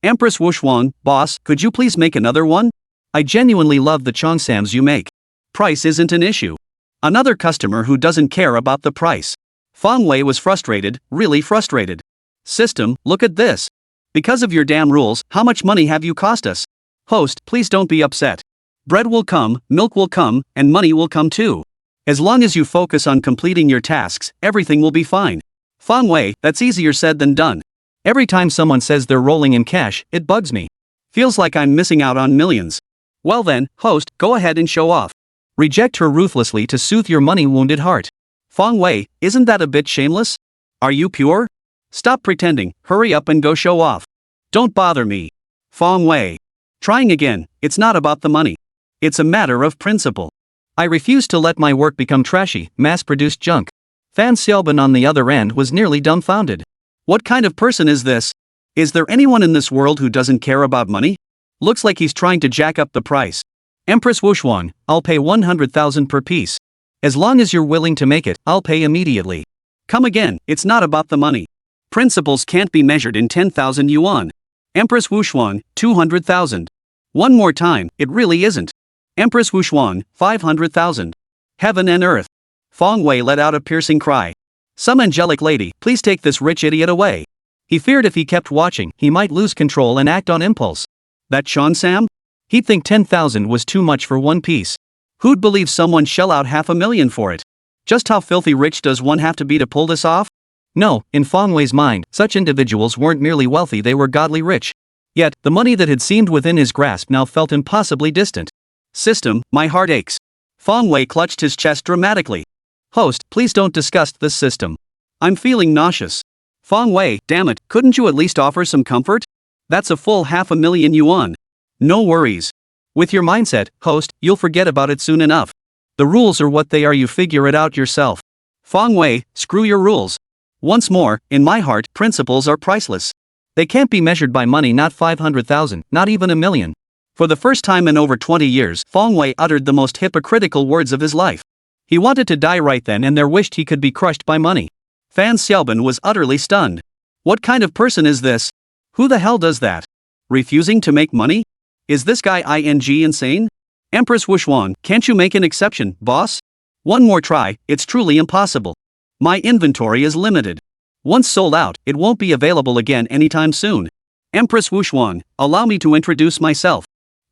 Empress Wuxuan, boss, could you please make another one? I genuinely love the cheongsams you make. Price isn't an issue. Another customer who doesn't care about the price. Feng Wei was frustrated, really frustrated. System, look at this. Because of your damn rules, how much money have you cost us? Host, please don't be upset. Bread will come, milk will come, and money will come too. As long as you focus on completing your tasks, everything will be fine. Feng Wei, that's easier said than done. Every time someone says they're rolling in cash, it bugs me. Feels like I'm missing out on millions. Well then, host, go ahead and show off. Reject her ruthlessly to soothe your money-wounded heart. Feng Wei, isn't that a bit shameless? Are you pure? Stop pretending, hurry up and go show off. Don't bother me. Feng Wei. Trying again, it's not about the money. It's a matter of principle. I refuse to let my work become trashy, mass-produced junk. Fan Xiaobin on the other end was nearly dumbfounded. What kind of person is this? Is there anyone in this world who doesn't care about money? Looks like he's trying to jack up the price. Empress Wuxuan, I'll pay 100,000 per piece. As long as you're willing to make it, I'll pay immediately. Come again, it's not about the money. Principles can't be measured in 10,000 yuan. Empress Wuxuan, 200,000. One more time, it really isn't. Empress Wuxuan, 500,000. Heaven and earth. Feng Wei let out a piercing cry. Some angelic lady, please take this rich idiot away. He feared if he kept watching, he might lose control and act on impulse. That cheongsam? He'd think 10,000 was too much for one piece. Who'd believe someone shell out 500,000 for it? Just how filthy rich does one have to be to pull this off? No, in Feng Wei's mind, such individuals weren't merely wealthy, they were godly rich. Yet, the money that had seemed within his grasp now felt impossibly distant. System, my heart aches. Feng Wei clutched his chest dramatically. Host, please don't discuss this system. I'm feeling nauseous. Feng Wei, damn it, couldn't you at least offer some comfort? That's a full 500,000 yuan. No worries. With your mindset, host, you'll forget about it soon enough. The rules are what they are, you figure it out yourself. Feng Wei, screw your rules. Once more, in my heart, principles are priceless. They can't be measured by money, not 500,000, not even a million. For the first time in over 20 years, Fong Wei uttered the most hypocritical words of his life. He wanted to die right then and there, wished he could be crushed by money. Fan Xiaobin was utterly stunned. What kind of person is this? Who the hell does that? Refusing to make money? Is this guy insane? Empress Wuxuan, can't you make an exception, boss? One more try, it's truly impossible. My inventory is limited. Once sold out, it won't be available again anytime soon. Empress Wuxuan, allow me to introduce myself.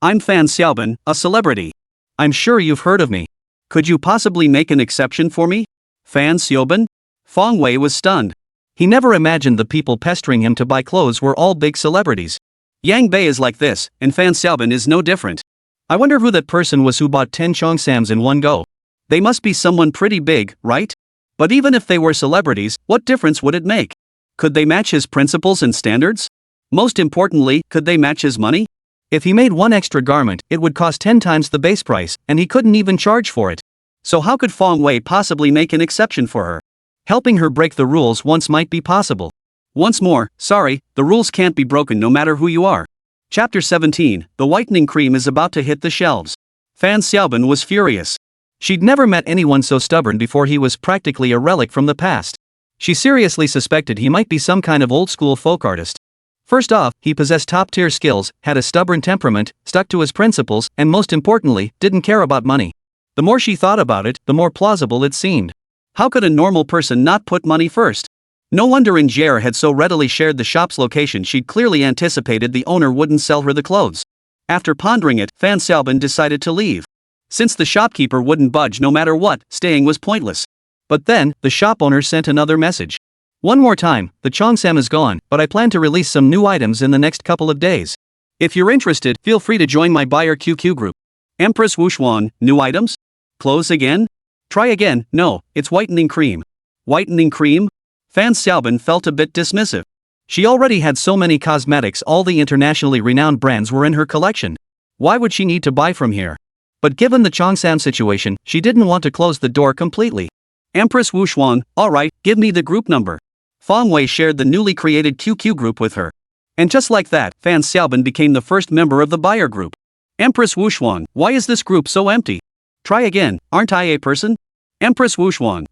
I'm Fan Xiaobin, a celebrity. I'm sure you've heard of me. Could you possibly make an exception for me? Fan Xiaobin? Fong Wei was stunned. He never imagined the people pestering him to buy clothes were all big celebrities. Yang Bei is like this, and Fan Xiaobin is no different. I wonder who that person was who bought 10 Cheongsams in one go. They must be someone pretty big, right? But even if they were celebrities, what difference would it make? Could they match his principles and standards? Most importantly, could they match his money? If he made one extra garment, it would cost 10 times the base price, and he couldn't even charge for it. So how could Fong Wei possibly make an exception for her? Helping her break the rules once might be possible. Once more, sorry, the rules can't be broken no matter who you are. Chapter 17, the whitening cream is about to hit the shelves. Fan Xiaobin was furious. She'd never met anyone so stubborn before. He was practically a relic from the past. She seriously suspected he might be some kind of old-school folk artist. First off, he possessed top-tier skills, had a stubborn temperament, stuck to his principles, and most importantly, didn't care about money. The more she thought about it, the more plausible it seemed. How could a normal person not put money first? No wonder Ingier had so readily shared the shop's location. She'd clearly anticipated the owner wouldn't sell her the clothes. After pondering it, Fan Xiaobin decided to leave. Since the shopkeeper wouldn't budge no matter what, staying was pointless. But then, the shop owner sent another message. One more time, the Cheongsam is gone, but I plan to release some new items in the next couple of days. If you're interested, feel free to join my buyer QQ group. Empress Wuxuan, new items? Clothes again? Try again, no, it's whitening cream. Whitening cream? Fan Xiaobin felt a bit dismissive. She already had so many cosmetics, all the internationally renowned brands were in her collection. Why would she need to buy from here? But given the Cheongsam situation, she didn't want to close the door completely. Empress Wuxuan, alright, give me the group number. Fong Wei shared the newly created QQ group with her. And just like that, Fan Xiaobin became the first member of the buyer group. Empress Wuxuan, why is this group so empty? Try again, aren't I a person? Empress Wuxuan,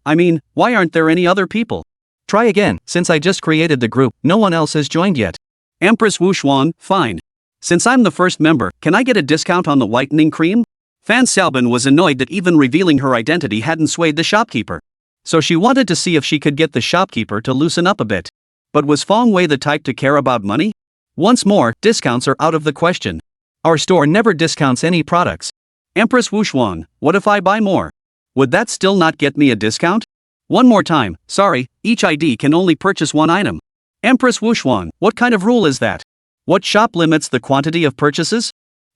why aren't there any other people? Try again, since I just created the group, no one else has joined yet. Empress Wuxuan, fine. Since I'm the first member, can I get a discount on the whitening cream? Fan Xiaobin was annoyed that even revealing her identity hadn't swayed the shopkeeper. So she wanted to see if she could get the shopkeeper to loosen up a bit. But was Fong Wei the type to care about money? Once more, discounts are out of the question. Our store never discounts any products. Empress Wuxuan, what if I buy more? Would that still not get me a discount? One more time, sorry, each ID can only purchase one item. Empress Wuxuan, what kind of rule is that? What shop limits the quantity of purchases?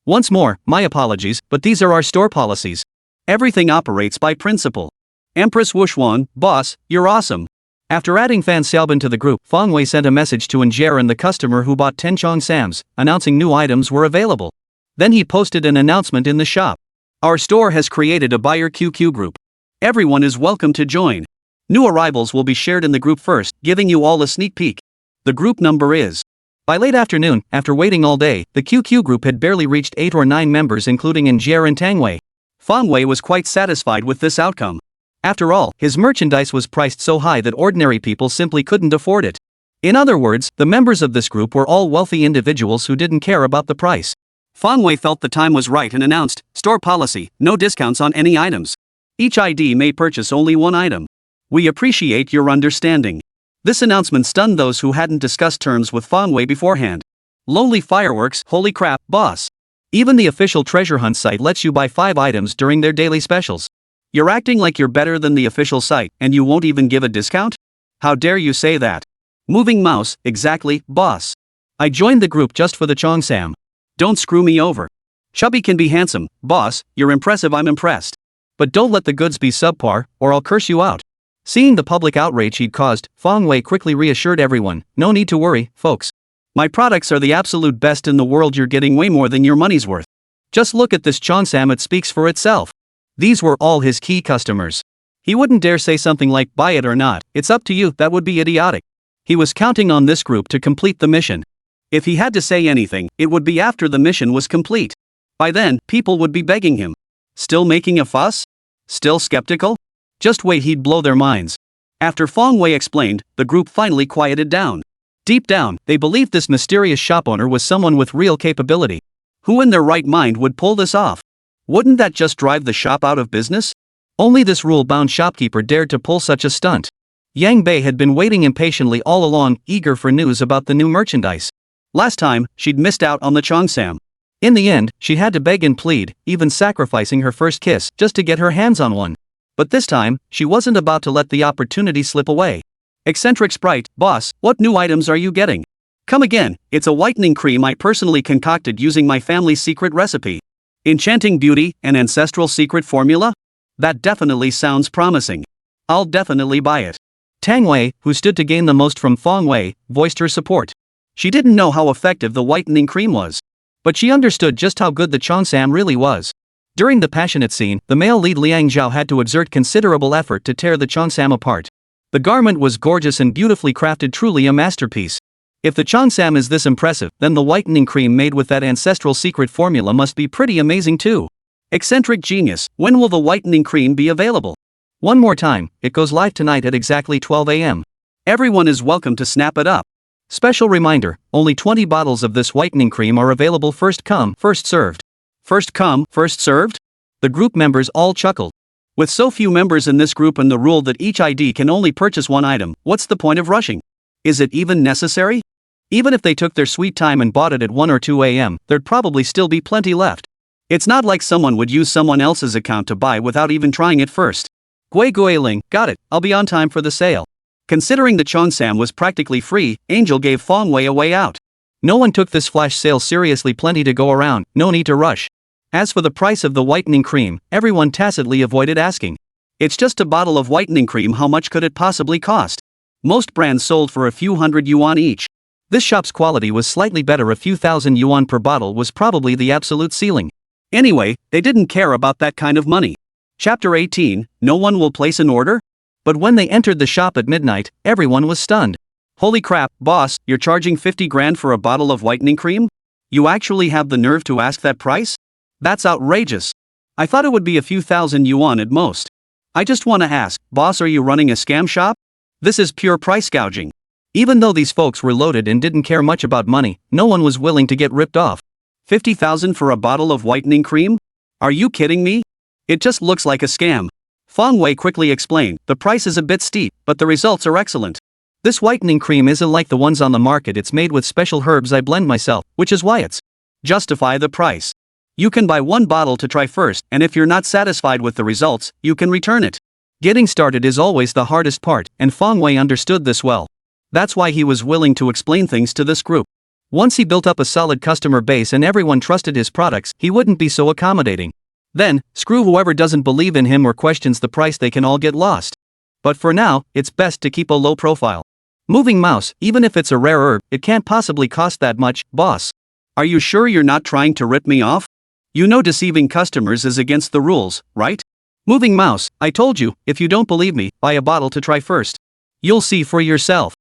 Once more, my apologies, but these are our store policies. Everything operates by principle. Empress Wuxuan, boss, you're awesome. After adding Fan Xiaobin to the group, Fong Wei sent a message to Ingier and the customer who bought 10 Cheongsams, announcing new items were available. Then he posted an announcement in the shop. Our store has created a buyer QQ group. Everyone is welcome to join. New arrivals will be shared in the group first, giving you all a sneak peek. The group number is. By late afternoon, after waiting all day, the QQ group had barely reached 8 or 9 members, including Ingier and Tang Wei. Fong Wei was quite satisfied with this outcome. After all, his merchandise was priced so high that ordinary people simply couldn't afford it. In other words, the members of this group were all wealthy individuals who didn't care about the price. Fong Wei felt the time was right and announced, store policy, no discounts on any items. Each ID may purchase only one item. We appreciate your understanding. This announcement stunned those who hadn't discussed terms with Fong Wei beforehand. Lonely fireworks, holy crap, boss. Even the official treasure hunt site lets you buy 5 items during their daily specials. You're acting like you're better than the official site, and you won't even give a discount? How dare you say that? Moving mouse, exactly, boss. I joined the group just for the Cheongsam. Don't screw me over. Chubby can be handsome, boss, you're impressive, I'm impressed. But don't let the goods be subpar, or I'll curse you out. Seeing the public outrage he'd caused, Fong Wei quickly reassured everyone, no need to worry, folks. My products are the absolute best in the world, you're getting way more than your money's worth. Just look at this Cheongsam, it speaks for itself. These were all his key customers. He wouldn't dare say something like, buy it or not, it's up to you, that would be idiotic. He was counting on this group to complete the mission. If he had to say anything, it would be after the mission was complete. By then, people would be begging him. Still making a fuss? Still skeptical? Just wait, he'd blow their minds. After Fong Wei explained, the group finally quieted down. Deep down, they believed this mysterious shop owner was someone with real capability. Who in their right mind would pull this off? Wouldn't that just drive the shop out of business? Only this rule-bound shopkeeper dared to pull such a stunt. Yang Bei had been waiting impatiently all along, eager for news about the new merchandise. Last time, she'd missed out on the cheongsam. In the end, she had to beg and plead, even sacrificing her first kiss, just to get her hands on one. But this time, she wasn't about to let the opportunity slip away. Eccentric Sprite, boss, what new items are you getting? Come again, it's a whitening cream I personally concocted using my family's secret recipe. Enchanting beauty, an ancestral secret formula? That definitely sounds promising. I'll definitely buy it. Tang Wei, who stood to gain the most from Fong Wei, voiced her support. She didn't know how effective the whitening cream was. But she understood just how good the cheongsam really was. During the passionate scene, the male lead Liang Zhao had to exert considerable effort to tear the cheongsam apart. The garment was gorgeous and beautifully crafted, truly a masterpiece. If the cheongsam is this impressive, then the whitening cream made with that ancestral secret formula must be pretty amazing too. Eccentric genius, when will the whitening cream be available? One more time, it goes live tonight at exactly 12 a.m. Everyone is welcome to snap it up. Special reminder, only 20 bottles of this whitening cream are available, first come, first served. First come, first served? The group members all chuckled. With so few members in this group and the rule that each ID can only purchase one item, what's the point of rushing? Is it even necessary? Even if they took their sweet time and bought it at 1 or 2 a.m., there'd probably still be plenty left. It's not like someone would use someone else's account to buy without even trying it first. Gui Guiling, got it, I'll be on time for the sale. Considering the cheongsam was practically free, Angel gave Fong Wei a way out. No one took this flash sale seriously, plenty to go around, no need to rush. As for the price of the whitening cream, everyone tacitly avoided asking. It's just a bottle of whitening cream, how much could it possibly cost? Most brands sold for a few hundred yuan each. This shop's quality was slightly better, a few thousand yuan per bottle was probably the absolute ceiling. Anyway, they didn't care about that kind of money. Chapter 18, no one will place an order? But when they entered the shop at midnight, everyone was stunned. Holy crap, boss, you're charging 50 grand for a bottle of whitening cream? You actually have the nerve to ask that price? That's outrageous. I thought it would be a few thousand yuan at most. I just want to ask, boss, are you running a scam shop? This is pure price gouging. Even though these folks were loaded and didn't care much about money, no one was willing to get ripped off. 50,000 for a bottle of whitening cream? Are you kidding me? It just looks like a scam. Fong Wei quickly explained, the price is a bit steep, but the results are excellent. This whitening cream isn't like the ones on the market, it's made with special herbs I blend myself, which is why it's justify the price. You can buy one bottle to try first, and if you're not satisfied with the results, you can return it. Getting started is always the hardest part, and Fong Wei understood this well. That's why he was willing to explain things to this group. Once he built up a solid customer base and everyone trusted his products, he wouldn't be so accommodating. Then, screw whoever doesn't believe in him or questions the price, they can all get lost. But for now, it's best to keep a low profile. Moving mouse, even if it's a rare herb, it can't possibly cost that much, boss. Are you sure you're not trying to rip me off? You know deceiving customers is against the rules, right? Moving mouse, I told you, if you don't believe me, buy a bottle to try first. You'll see for yourself.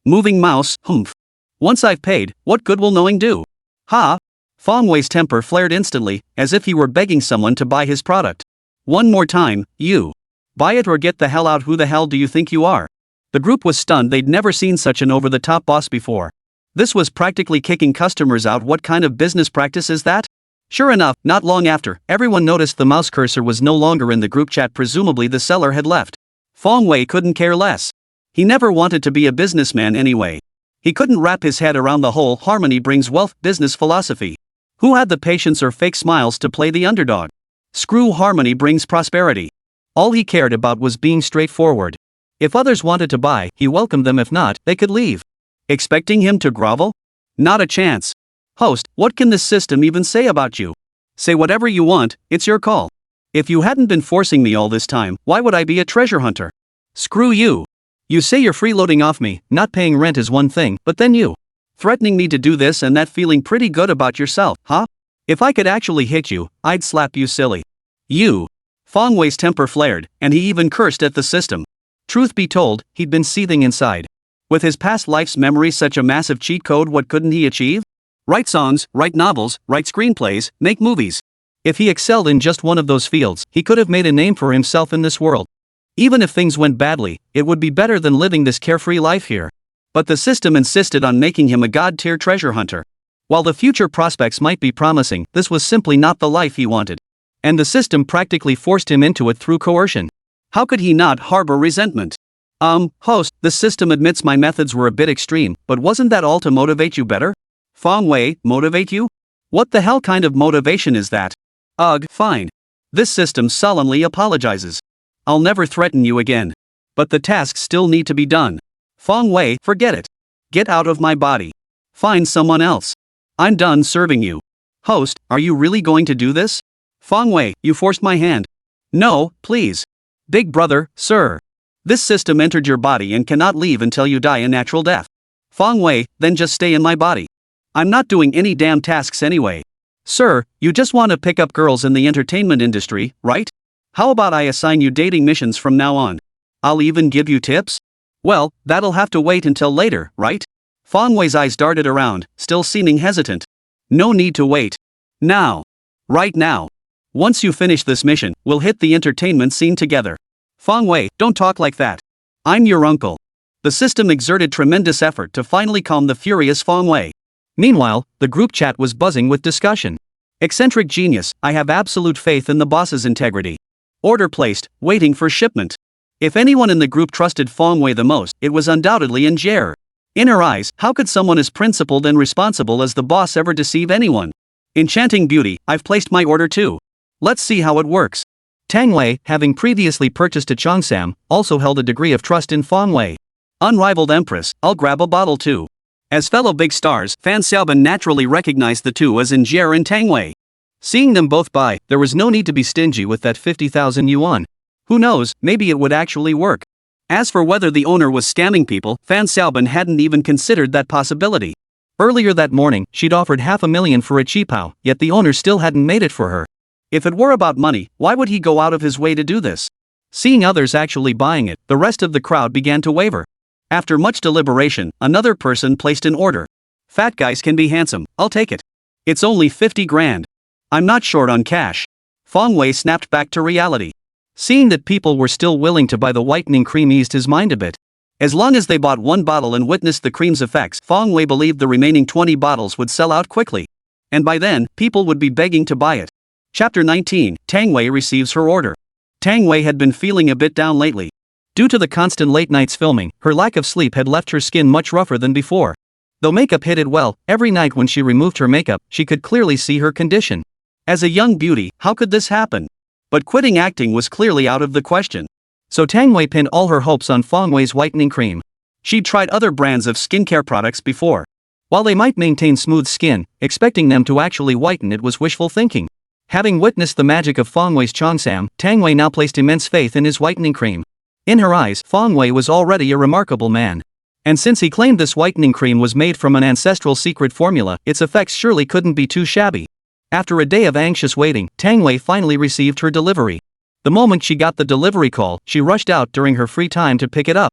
Moving mouse, humph. Once I've paid, what good will knowing do? Ha! Fong Wei's temper flared instantly, as if he were begging someone to buy his product. One more time, you. Buy it or get the hell out. Who the hell do you think you are? The group was stunned, they'd never seen such an over-the-top boss before. This was practically kicking customers out. What kind of business practice is that? Sure enough, not long after, everyone noticed the mouse cursor was no longer in the group chat. Presumably the seller had left. Fong Wei couldn't care less. He never wanted to be a businessman anyway. He couldn't wrap his head around the whole harmony brings wealth business philosophy. Who had the patience or fake smiles to play the underdog? Screw harmony brings prosperity. All he cared about was being straightforward. If others wanted to buy, he welcomed them. If not, they could leave. Expecting him to grovel? Not a chance. Host, what can this system even say about you? Say whatever you want, it's your call. If you hadn't been forcing me all this time, why would I be a treasure hunter? Screw you. You say you're freeloading off me, not paying rent is one thing, but then you threatening me to do this and that, feeling pretty good about yourself, huh? If I could actually hit you, I'd slap you silly. You. Feng Wei's temper flared, and he even cursed at the system. Truth be told, he'd been seething inside. With his past life's memory such a massive cheat code, what couldn't he achieve? Write songs, write novels, write screenplays, make movies. If he excelled in just one of those fields, he could have made a name for himself in this world. Even if things went badly, it would be better than living this carefree life here. But the system insisted on making him a god-tier treasure hunter. While the future prospects might be promising, this was simply not the life he wanted. And the system practically forced him into it through coercion. How could he not harbor resentment? Host, the system admits my methods were a bit extreme, but wasn't that all to motivate you better? Feng Wei, motivate you? What the hell kind of motivation is that? Ugh, fine. This system sullenly apologizes. I'll never threaten you again. But the tasks still need to be done. Feng Wei, forget it. Get out of my body. Find someone else. I'm done serving you. Host, are you really going to do this? Feng Wei, you forced my hand. No, please. Big brother, sir. This system entered your body and cannot leave until you die a natural death. Feng Wei, then just stay in my body. I'm not doing any damn tasks anyway. Sir, you just want to pick up girls in the entertainment industry, right? How about I assign you dating missions from now on? I'll even give you tips? Well, that'll have to wait until later, right? Feng Wei's eyes darted around, still seeming hesitant. No need to wait. Now. Right now. Once you finish this mission, we'll hit the entertainment scene together. Feng Wei, don't talk like that. I'm your uncle. The system exerted tremendous effort to finally calm the furious Feng Wei. Meanwhile, the group chat was buzzing with discussion. Eccentric genius, I have absolute faith in the boss's integrity. Order placed, waiting for shipment. If anyone in the group trusted Feng Wei the most, it was undoubtedly Njie. In her eyes, how could someone as principled and responsible as the boss ever deceive anyone? Enchanting beauty, I've placed my order too. Let's see how it works. Tang Wei, having previously purchased a Cheongsam, also held a degree of trust in Feng Wei. Unrivaled empress, I'll grab a bottle too. As fellow big stars, Fan Xiaoban naturally recognized the two as Njie and Tang Wei. Seeing them both buy, there was no need to be stingy with that 50,000 yuan. Who knows, maybe it would actually work. As for whether the owner was scamming people, Fan Xiaoban hadn't even considered that possibility. Earlier that morning, she'd offered 500,000 for a qipao, yet the owner still hadn't made it for her. If it were about money, why would he go out of his way to do this? Seeing others actually buying it, the rest of the crowd began to waver. After much deliberation, another person placed an order. Fat guys can be handsome, I'll take it. It's only 50 grand. I'm not short on cash. Feng Wei snapped back to reality. Seeing that people were still willing to buy the whitening cream eased his mind a bit. As long as they bought one bottle and witnessed the cream's effects, Feng Wei believed the remaining 20 bottles would sell out quickly. And by then, people would be begging to buy it. Chapter 19, Tang Wei receives her order. Tang Wei had been feeling a bit down lately. Due to the constant late nights filming, her lack of sleep had left her skin much rougher than before. Though makeup hid it well, every night when she removed her makeup, she could clearly see her condition. As a young beauty, how could this happen? But quitting acting was clearly out of the question. So Tang Wei pinned all her hopes on Feng Wei's whitening cream. She'd tried other brands of skincare products before. While they might maintain smooth skin, expecting them to actually whiten it was wishful thinking. Having witnessed the magic of Feng Wei's Cheongsam, Tang Wei now placed immense faith in his whitening cream. In her eyes, Feng Wei was already a remarkable man. And since he claimed this whitening cream was made from an ancestral secret formula, its effects surely couldn't be too shabby. After a day of anxious waiting, Tang Wei finally received her delivery. The moment she got the delivery call, she rushed out during her free time to pick it up.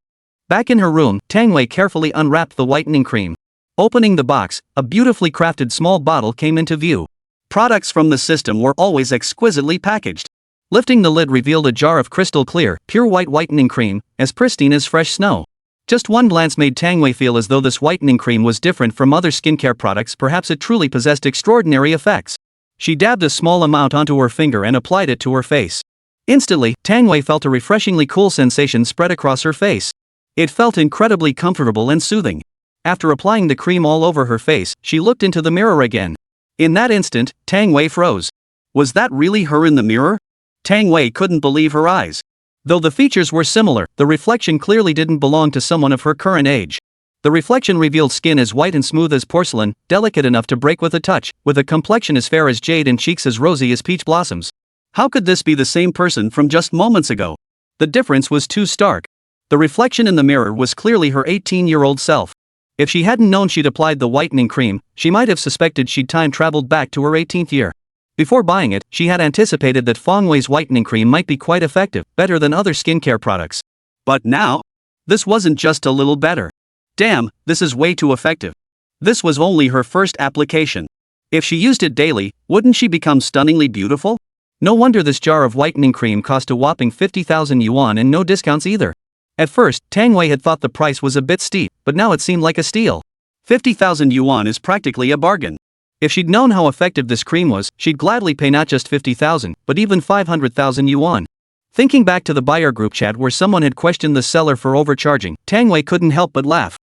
Back in her room, Tang Wei carefully unwrapped the whitening cream. Opening the box, a beautifully crafted small bottle came into view. Products from the system were always exquisitely packaged. Lifting the lid revealed a jar of crystal clear, pure white whitening cream, as pristine as fresh snow. Just one glance made Tang Wei feel as though this whitening cream was different from other skincare products. Perhaps it truly possessed extraordinary effects. She dabbed a small amount onto her finger and applied it to her face. Instantly, Tang Wei felt a refreshingly cool sensation spread across her face. It felt incredibly comfortable and soothing. After applying the cream all over her face, she looked into the mirror again. In that instant, Tang Wei froze. Was that really her in the mirror? Tang Wei couldn't believe her eyes. Though the features were similar, the reflection clearly didn't belong to someone of her current age. The reflection revealed skin as white and smooth as porcelain, delicate enough to break with a touch, with a complexion as fair as jade and cheeks as rosy as peach blossoms. How could this be the same person from just moments ago? The difference was too stark. The reflection in the mirror was clearly her 18-year-old self. If she hadn't known she'd applied the whitening cream, she might have suspected she'd time traveled back to her 18th year. Before buying it, she had anticipated that Feng Wei's whitening cream might be quite effective, better than other skincare products. But now? This wasn't just a little better. Damn, this is way too effective. This was only her first application. If she used it daily, wouldn't she become stunningly beautiful? No wonder this jar of whitening cream cost a whopping 50,000 yuan and no discounts either. At first, Tang Wei had thought the price was a bit steep, but now it seemed like a steal. 50,000 yuan is practically a bargain. If she'd known how effective this cream was, she'd gladly pay not just 50,000, but even 500,000 yuan. Thinking back to the buyer group chat where someone had questioned the seller for overcharging, Tang Wei couldn't help but laugh.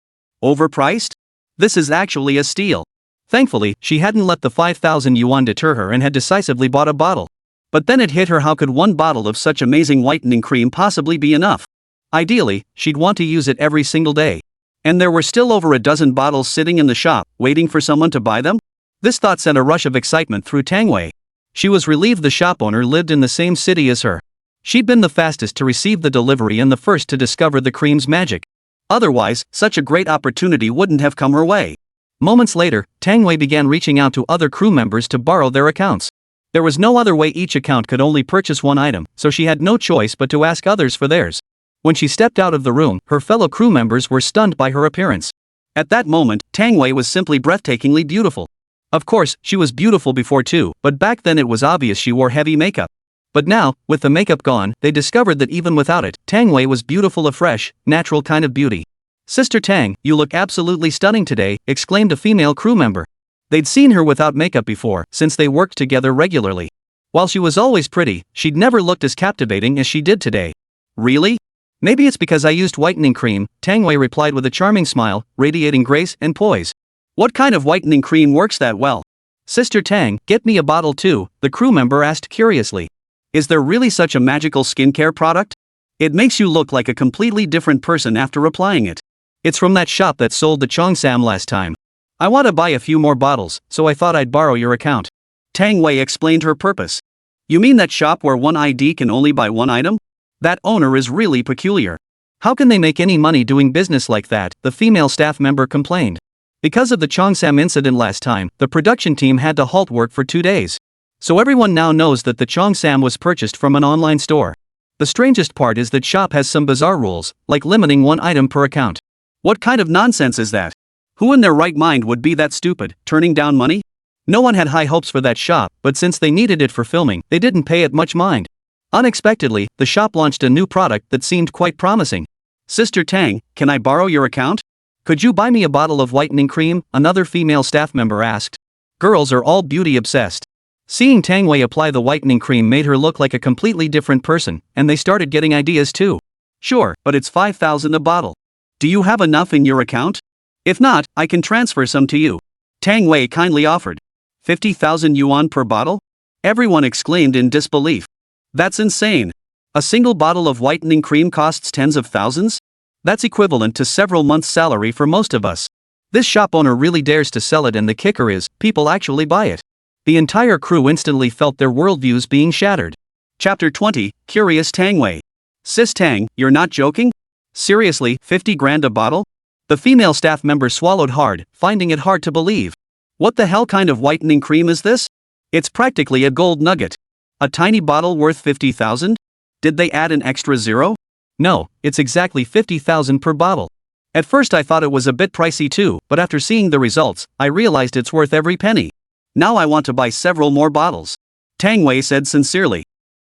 Overpriced? This is actually a steal. Thankfully, she hadn't let the 5,000 yuan deter her and had decisively bought a bottle. But then it hit her, how could one bottle of such amazing whitening cream possibly be enough? Ideally, she'd want to use it every single day. And there were still over a dozen bottles sitting in the shop, waiting for someone to buy them? This thought sent a rush of excitement through Tang Wei. She was relieved the shop owner lived in the same city as her. She'd been the fastest to receive the delivery and the first to discover the cream's magic. Otherwise, such a great opportunity wouldn't have come her way. Moments later, Tang Wei began reaching out to other crew members to borrow their accounts. There was no other way, each account could only purchase one item, so she had no choice but to ask others for theirs. When she stepped out of the room, her fellow crew members were stunned by her appearance. At that moment, Tang Wei was simply breathtakingly beautiful. Of course, she was beautiful before too, but back then it was obvious she wore heavy makeup. But now, with the makeup gone, they discovered that even without it, Tang Wei was beautiful, a fresh, natural kind of beauty. "Sister Tang, you look absolutely stunning today," exclaimed a female crew member. They'd seen her without makeup before, since they worked together regularly. While she was always pretty, she'd never looked as captivating as she did today. "Really? Maybe it's because I used whitening cream," Tang Wei replied with a charming smile, radiating grace and poise. "What kind of whitening cream works that well?" "Sister Tang, get me a bottle too," the crew member asked curiously. "Is there really such a magical skincare product? It makes you look like a completely different person after applying it. It's from that shop that sold the Cheongsam last time. I want to buy a few more bottles, so I thought I'd borrow your account." Tang Wei explained her purpose. "You mean that shop where one ID can only buy one item? That owner is really peculiar. How can they make any money doing business like that?" the female staff member complained. Because of the Cheongsam incident last time, the production team had to halt work for 2 days. So everyone now knows that the Cheongsam was purchased from an online store. The strangest part is that shop has some bizarre rules, like limiting one item per account. What kind of nonsense is that? Who in their right mind would be that stupid, turning down money? No one had high hopes for that shop, but since they needed it for filming, they didn't pay it much mind. Unexpectedly, the shop launched a new product that seemed quite promising. "Sister Tang, can I borrow your account? Could you buy me a bottle of whitening cream?" another female staff member asked. Girls are all beauty obsessed. Seeing Tang Wei apply the whitening cream made her look like a completely different person, and they started getting ideas too. "Sure, but it's 5,000 a bottle. Do you have enough in your account? If not, I can transfer some to you," Tang Wei kindly offered. 50,000 yuan per bottle? Everyone exclaimed in disbelief. That's insane. A single bottle of whitening cream costs tens of thousands? That's equivalent to several months' salary for most of us. This shop owner really dares to sell it, and the kicker is, people actually buy it. The entire crew instantly felt their worldviews being shattered. Chapter 20, Curious Tang Wei. "Sis Tang, you're not joking? Seriously, 50 grand a bottle?" The female staff member swallowed hard, finding it hard to believe. "What the hell kind of whitening cream is this? It's practically a gold nugget. A tiny bottle worth 50,000? Did they add an extra zero?" "No, it's exactly 50,000 per bottle. At first I thought it was a bit pricey too, but after seeing the results, I realized it's worth every penny. Now I want to buy several more bottles," Tang Wei said sincerely.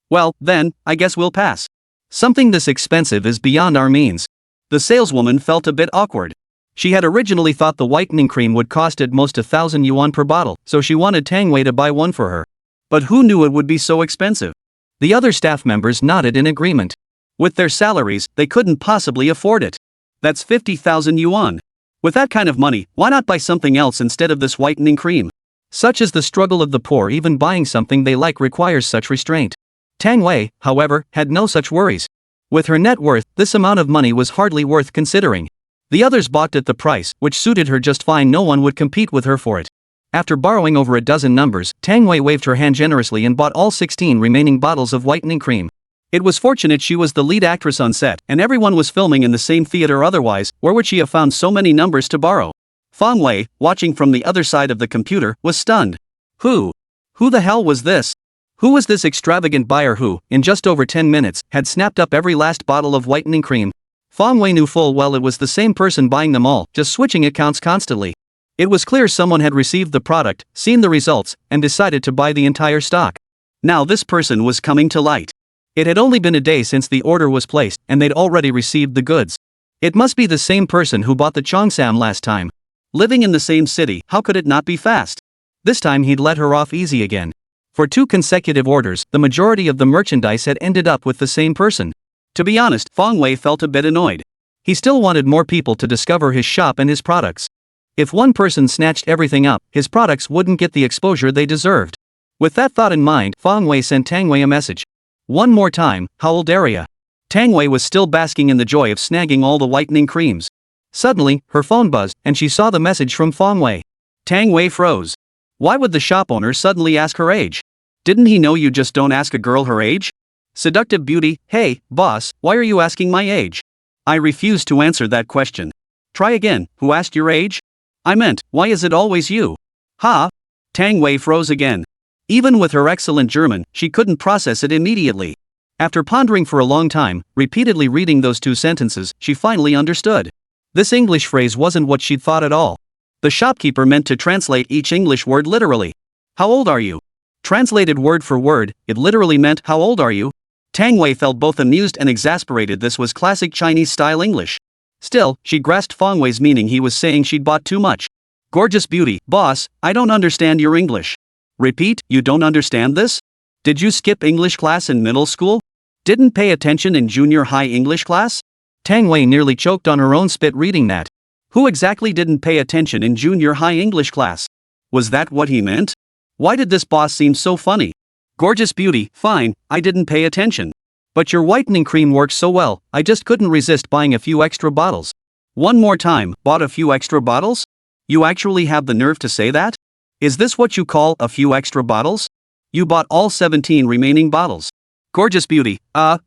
"Well, then, I guess we'll pass. Something this expensive is beyond our means." The saleswoman felt a bit awkward. She had originally thought the whitening cream would cost at most 1,000 yuan per bottle, so she wanted Tang Wei to buy one for her. But who knew it would be so expensive? The other staff members nodded in agreement. With their salaries, they couldn't possibly afford it. That's 50,000 yuan. With that kind of money, why not buy something else instead of this whitening cream? Such is the struggle of the poor. Even buying something they like requires such restraint. Tang Wei, however, had no such worries. With her net worth, this amount of money was hardly worth considering. The others balked at the price, which suited her just fine. No one would compete with her for it. After borrowing over a dozen numbers, Tang Wei waved her hand generously and bought all 16 remaining bottles of whitening cream. It was fortunate she was the lead actress on set, and everyone was filming in the same theater, otherwise, where would she have found so many numbers to borrow? Feng Wei, watching from the other side of the computer, was stunned. Who Who the hell was this? Who was this extravagant buyer who, in just over 10 minutes, had snapped up every last bottle of whitening cream? Feng Wei knew full well it was the same person buying them all, just switching accounts constantly. It was clear someone had received the product, seen the results, and decided to buy the entire stock. Now this person was coming to light. It had only been a day since the order was placed, and they'd already received the goods. It must be the same person who bought the Cheongsam last time. Living in the same city, how could it not be fast? This time he'd let her off easy again. For 2 consecutive orders, the majority of the merchandise had ended up with the same person. To be honest, Feng Wei felt a bit annoyed. He still wanted more people to discover his shop and his products. If one person snatched everything up, his products wouldn't get the exposure they deserved. With that thought in mind, Feng Wei sent Tang Wei a message. One more time, how old are ya? Tang Wei was still basking in the joy of snagging all the whitening creams. Suddenly, her phone buzzed, and she saw the message from Feng Wei. Tang Wei froze. Why would the shop owner suddenly ask her age? Didn't he know you just don't ask a girl her age? Seductive beauty, hey, boss, why are you asking my age? I refuse to answer that question. Try again, who asked your age? I meant, why is it always you? Ha! Tang Wei froze again. Even with her excellent German, she couldn't process it immediately. After pondering for a long time, repeatedly reading those 2 sentences, she finally understood. This English phrase wasn't what she'd thought at all. The shopkeeper meant to translate each English word literally. How old are you? Translated word for word, it literally meant, how old are you? Tang Wei felt both amused and exasperated. This was classic Chinese-style English. Still, she grasped Feng Wei's meaning. He was saying she'd bought too much. Gorgeous beauty, boss, I don't understand your English. Repeat, you don't understand this? Did you skip English class in middle school? Didn't pay attention in junior high English class? Tang Wei nearly choked on her own spit reading that. Who exactly didn't pay attention in junior high English class? Was that what he meant? Why did this boss seem so funny? Gorgeous beauty, fine, I didn't pay attention. But your whitening cream works so well, I just couldn't resist buying a few extra bottles. One more time, bought a few extra bottles? You actually have the nerve to say that? Is this what you call a few extra bottles? You bought all 17 remaining bottles. Gorgeous beauty,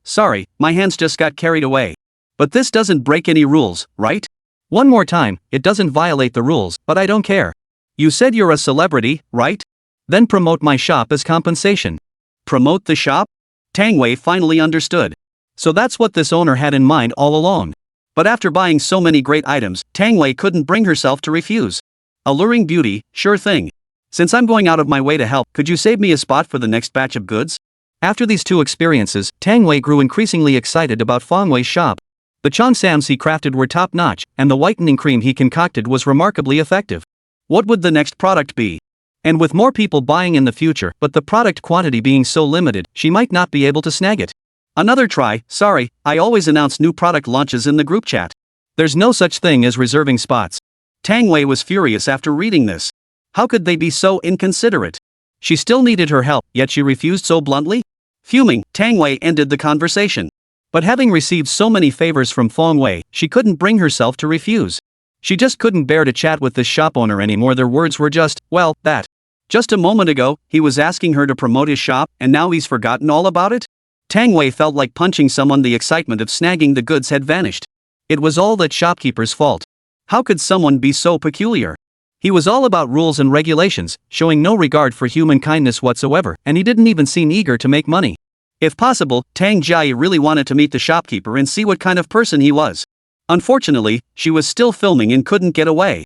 sorry, my hands just got carried away. But this doesn't break any rules, right? One more time, it doesn't violate the rules, but I don't care. You said you're a celebrity, right? Then promote my shop as compensation. Promote the shop? Tang Wei finally understood. So that's what this owner had in mind all along. But after buying so many great items, Tang Wei couldn't bring herself to refuse. Alluring beauty, sure thing. Since I'm going out of my way to help, could you save me a spot for the next batch of goods? After these 2 experiences, Tang Wei grew increasingly excited about Feng Wei's shop. The Cheongsams he crafted were top-notch, and the whitening cream he concocted was remarkably effective. What would the next product be? And with more people buying in the future, but the product quantity being so limited, she might not be able to snag it. Another try, sorry, I always announce new product launches in the group chat. There's no such thing as reserving spots. Tang Wei was furious after reading this. How could they be so inconsiderate? She still needed her help, yet she refused so bluntly? Fuming, Tang Wei ended the conversation. But having received so many favors from Feng Wei, she couldn't bring herself to refuse. She just couldn't bear to chat with this shop owner anymore. Their words were just, well, that. Just a moment ago, he was asking her to promote his shop, and now he's forgotten all about it? Tang Wei felt like punching someone. The excitement of snagging the goods had vanished. It was all that shopkeeper's fault. How could someone be so peculiar? He was all about rules and regulations, showing no regard for human kindness whatsoever, and he didn't even seem eager to make money. If possible, Tang Jia really wanted to meet the shopkeeper and see what kind of person he was. Unfortunately, she was still filming and couldn't get away.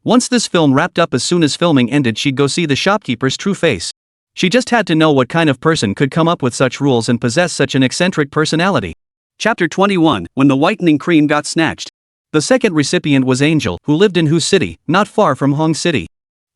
Once this film wrapped up, as soon as filming ended, she'd go see the shopkeeper's true face. She just had to know what kind of person could come up with such rules and possess such an eccentric personality. Chapter 21, When the Whitening Cream Got Snatched. The second recipient was Angel, who lived in Hu City, not far from Hong City.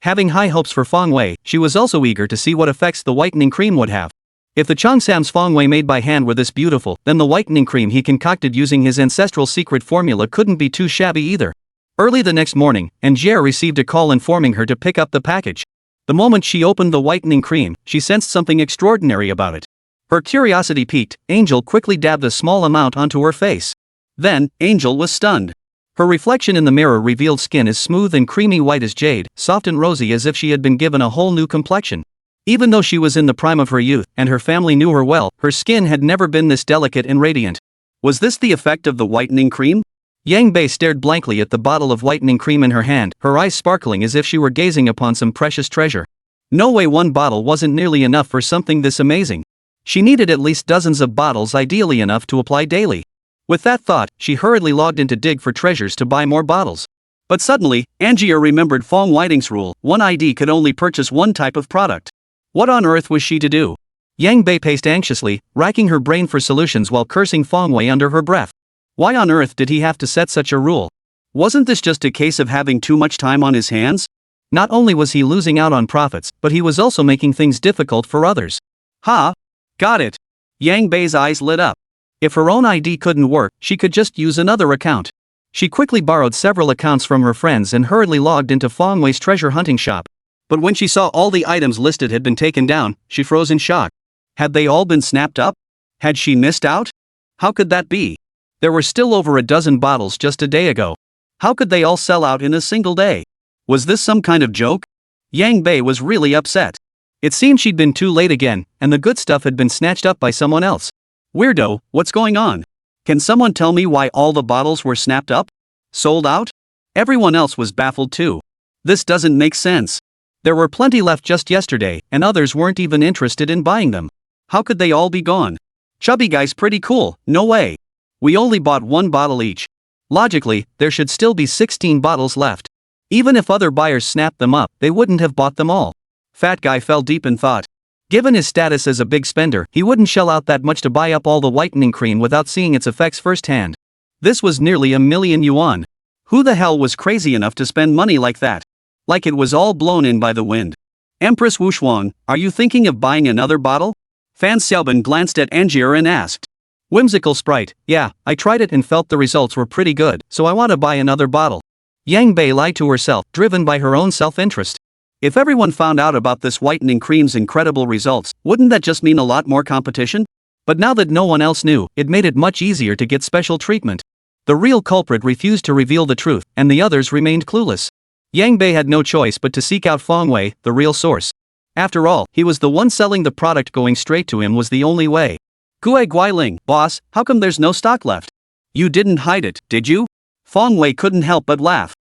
Having high hopes for Feng Wei, she was also eager to see what effects the whitening cream would have. If the Cheongsam's Feng Wei made by hand were this beautiful, then the whitening cream he concocted using his ancestral secret formula couldn't be too shabby either. Early the next morning, Angier received a call informing her to pick up the package. The moment she opened the whitening cream, she sensed something extraordinary about it. Her curiosity piqued, Angel quickly dabbed a small amount onto her face. Then, Angel was stunned. Her reflection in the mirror revealed skin as smooth and creamy white as jade, soft and rosy as if she had been given a whole new complexion. Even though she was in the prime of her youth, and her family knew her well, her skin had never been this delicate and radiant. Was this the effect of the whitening cream? Yang Bei stared blankly at the bottle of whitening cream in her hand, her eyes sparkling as if she were gazing upon some precious treasure. No way one bottle wasn't nearly enough for something this amazing. She needed at least dozens of bottles, ideally enough to apply daily. With that thought, she hurriedly logged into Dig for treasures to buy more bottles. But suddenly, Angier remembered Fong Whiting's rule: one ID could only purchase one type of product. What on earth was she to do? Yang Bei paced anxiously, racking her brain for solutions while cursing Fong Wei under her breath. Why on earth did he have to set such a rule? Wasn't this just a case of having too much time on his hands? Not only was he losing out on profits, but he was also making things difficult for others. Ha! Got it! Yang Bei's eyes lit up. If her own ID couldn't work, she could just use another account. She quickly borrowed several accounts from her friends and hurriedly logged into Fong Wei's treasure hunting shop. But when she saw all the items listed had been taken down, she froze in shock. Had they all been snapped up? Had she missed out? How could that be? There were still over a dozen bottles just a day ago. How could they all sell out in a single day? Was this some kind of joke? Yang Bei was really upset. It seemed she'd been too late again, and the good stuff had been snatched up by someone else. Weirdo, what's going on? Can someone tell me why all the bottles were snapped up? Sold out? Everyone else was baffled too. This doesn't make sense. There were plenty left just yesterday, and others weren't even interested in buying them. How could they all be gone? Chubby guy's pretty cool, no way. We only bought one bottle each. Logically, there should still be 16 bottles left. Even if other buyers snapped them up, they wouldn't have bought them all. Fat guy fell deep in thought. Given his status as a big spender, he wouldn't shell out that much to buy up all the whitening cream without seeing its effects firsthand. This was nearly $1,000,000 yuan. Who the hell was crazy enough to spend money like that? Like it was all blown in by the wind. Empress Wushuang, are you thinking of buying another bottle? Fan Xiaoban glanced at Angier and asked. Whimsical sprite, yeah, I tried it and felt the results were pretty good, so I want to buy another bottle. Yang Bei lied to herself, driven by her own self-interest. If everyone found out about this whitening cream's incredible results, wouldn't that just mean a lot more competition? But now that no one else knew, it made it much easier to get special treatment. The real culprit refused to reveal the truth, and the others remained clueless. Yang Bei had no choice but to seek out Fong Wei, the real source. After all, he was the one selling the product. Going straight to him was the only way. Gue Guiling, boss, how come there's no stock left? You didn't hide it, did you? Fong Wei couldn't help but laugh.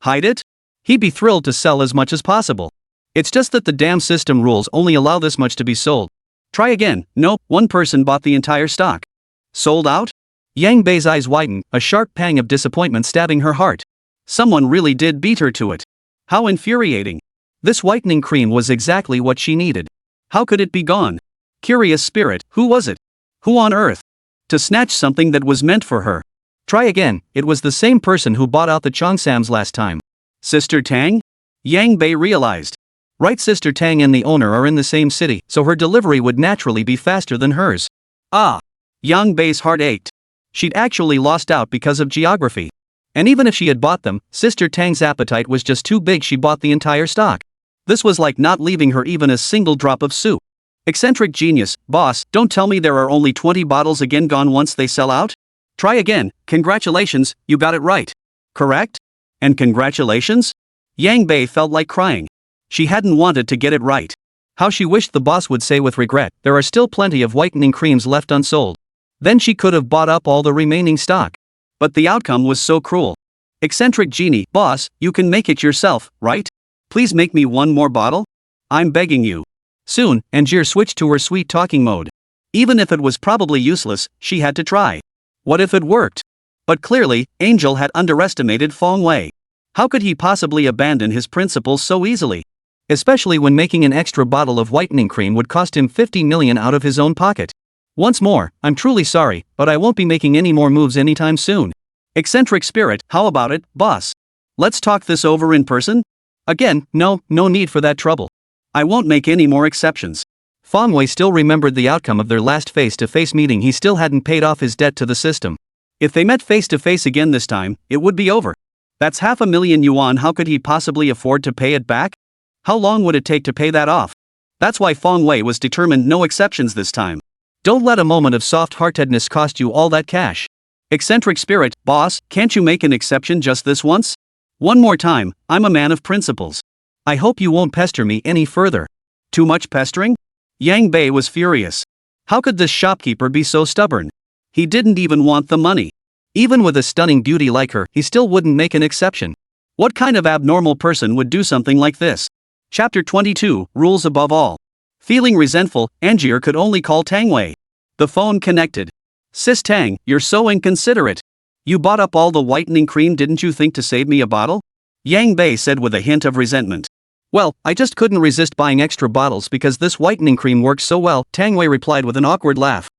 Hide it? He'd be thrilled to sell as much as possible. It's just that the damn system rules only allow this much to be sold. Try again. Nope, one person bought the entire stock. Sold out? Yang Bei's eyes widened, a sharp pang of disappointment stabbing her heart. Someone really did beat her to it. How infuriating. This whitening cream was exactly what she needed. How could it be gone? Curious spirit, who was it? Who on earth? To snatch something that was meant for her. Try again, it was the same person who bought out the Chongsams last time. Sister Tang? Yang Bei realized. Right, Sister Tang and the owner are in the same city, so her delivery would naturally be faster than hers. Ah! Yang Bei's heart ached. She'd actually lost out because of geography. And even if she had bought them, Sister Tang's appetite was just too big. She bought the entire stock. This was like not leaving her even a single drop of soup. Eccentric genius, boss, don't tell me there are only 20 bottles again gone once they sell out? Try again. Congratulations, you got it right. Correct? And congratulations? Yang Bei felt like crying. She hadn't wanted to get it right. How she wished the boss would say with regret, there are still plenty of whitening creams left unsold. Then she could have bought up all the remaining stock. But the outcome was so cruel. Eccentric genie, boss, you can make it yourself, right? Please make me one more bottle? I'm begging you. Soon, Angier switched to her sweet talking mode. Even if it was probably useless, she had to try. What if it worked? But clearly, Angel had underestimated Fong Wei. How could he possibly abandon his principles so easily? Especially when making an extra bottle of whitening cream would cost him 50 million out of his own pocket. Once more, I'm truly sorry, but I won't be making any more moves anytime soon. Eccentric spirit, how about it, boss? Let's talk this over in person? Again, no need for that trouble. I won't make any more exceptions. Fong Wei still remembered the outcome of their last face-to-face meeting. He still hadn't paid off his debt to the system. If they met face-to-face again this time, it would be over. That's 500,000 yuan. How could he possibly afford to pay it back? How long would it take to pay that off? That's why Fong Wei was determined no exceptions this time. Don't let a moment of soft-heartedness cost you all that cash. Eccentric spirit, boss, can't you make an exception just this once? One more time, I'm a man of principles. I hope you won't pester me any further. Too much pestering? Yang Bei was furious. How could this shopkeeper be so stubborn? He didn't even want the money. Even with a stunning beauty like her, he still wouldn't make an exception. What kind of abnormal person would do something like this? Chapter 22, Rules Above All. Feeling resentful, Angier could only call Tang Wei. The phone connected. Sis Tang, you're so inconsiderate. You bought up all the whitening cream, didn't you think to save me a bottle? Yang Bei said with a hint of resentment. Well, I just couldn't resist buying extra bottles because this whitening cream works so well, Tang Wei replied with an awkward laugh.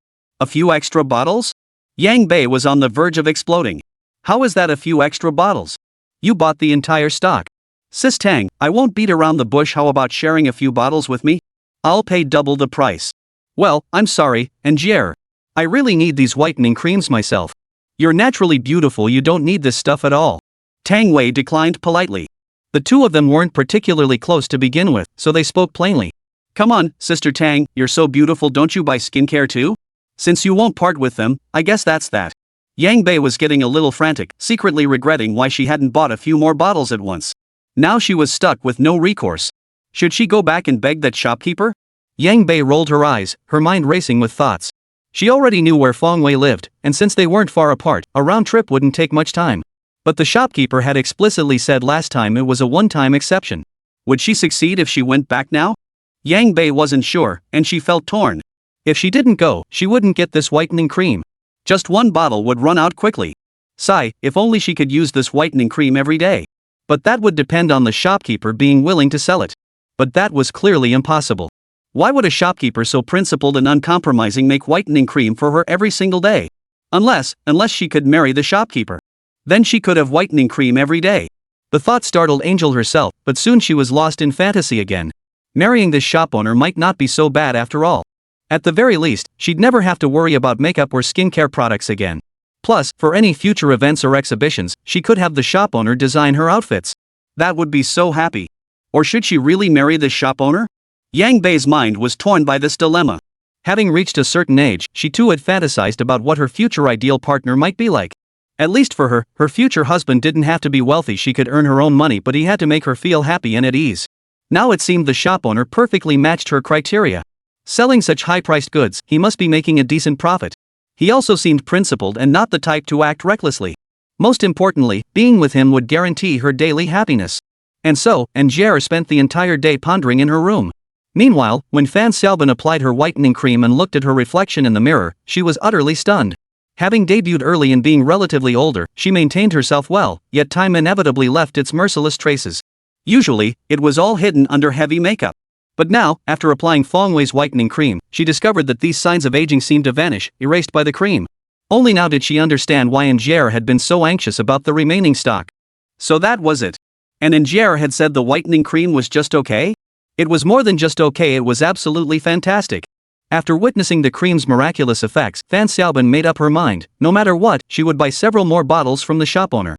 A few extra bottles? Yang Bei was on the verge of exploding. How is that a few extra bottles? You bought the entire stock. Sis Tang, I won't beat around the bush, how about sharing a few bottles with me? I'll pay double the price. Well, I'm sorry, Angier. I really need these whitening creams myself. You're naturally beautiful, you don't need this stuff at all. Tang Wei declined politely. The two of them weren't particularly close to begin with, so they spoke plainly. Come on, Sister Tang, you're so beautiful, don't you buy skincare too? Since you won't part with them, I guess that's that. Yang Bei was getting a little frantic, secretly regretting why she hadn't bought a few more bottles at once. Now she was stuck with no recourse. Should she go back and beg that shopkeeper? Yang Bei rolled her eyes, her mind racing with thoughts. She already knew where Feng Wei lived, and since they weren't far apart, a round trip wouldn't take much time. But the shopkeeper had explicitly said last time it was a one-time exception. Would she succeed if she went back now? Yang Bei wasn't sure, and she felt torn. If she didn't go, she wouldn't get this whitening cream. Just one bottle would run out quickly. Sigh, if only she could use this whitening cream every day. But that would depend on the shopkeeper being willing to sell it. But that was clearly impossible. Why would a shopkeeper so principled and uncompromising make whitening cream for her every single day? Unless she could marry the shopkeeper. Then she could have whitening cream every day. The thought startled Angel herself, but soon she was lost in fantasy again. Marrying this shop owner might not be so bad after all. At the very least, she'd never have to worry about makeup or skincare products again. Plus, for any future events or exhibitions, she could have the shop owner design her outfits. That would be so happy. Or should she really marry this shop owner? Yang Bei's mind was torn by this dilemma. Having reached a certain age, she too had fantasized about what her future ideal partner might be like. At least for her, her future husband didn't have to be wealthy, she could earn her own money, but he had to make her feel happy and at ease. Now it seemed the shop owner perfectly matched her criteria. Selling such high-priced goods, he must be making a decent profit. He also seemed principled and not the type to act recklessly. Most importantly, being with him would guarantee her daily happiness. And so, Angier spent the entire day pondering in her room. Meanwhile, when Fan Xiaobin applied her whitening cream and looked at her reflection in the mirror, she was utterly stunned. Having debuted early and being relatively older, she maintained herself well, yet time inevitably left its merciless traces. Usually, it was all hidden under heavy makeup. But now, after applying Feng Wei's whitening cream, she discovered that these signs of aging seemed to vanish, erased by the cream. Only now did she understand why Angier had been so anxious about the remaining stock. So that was it. And Angier had said the whitening cream was just okay? It was more than just okay, it was absolutely fantastic. After witnessing the cream's miraculous effects, Fan Xiaobin made up her mind. No matter what, she would buy several more bottles from the shop owner.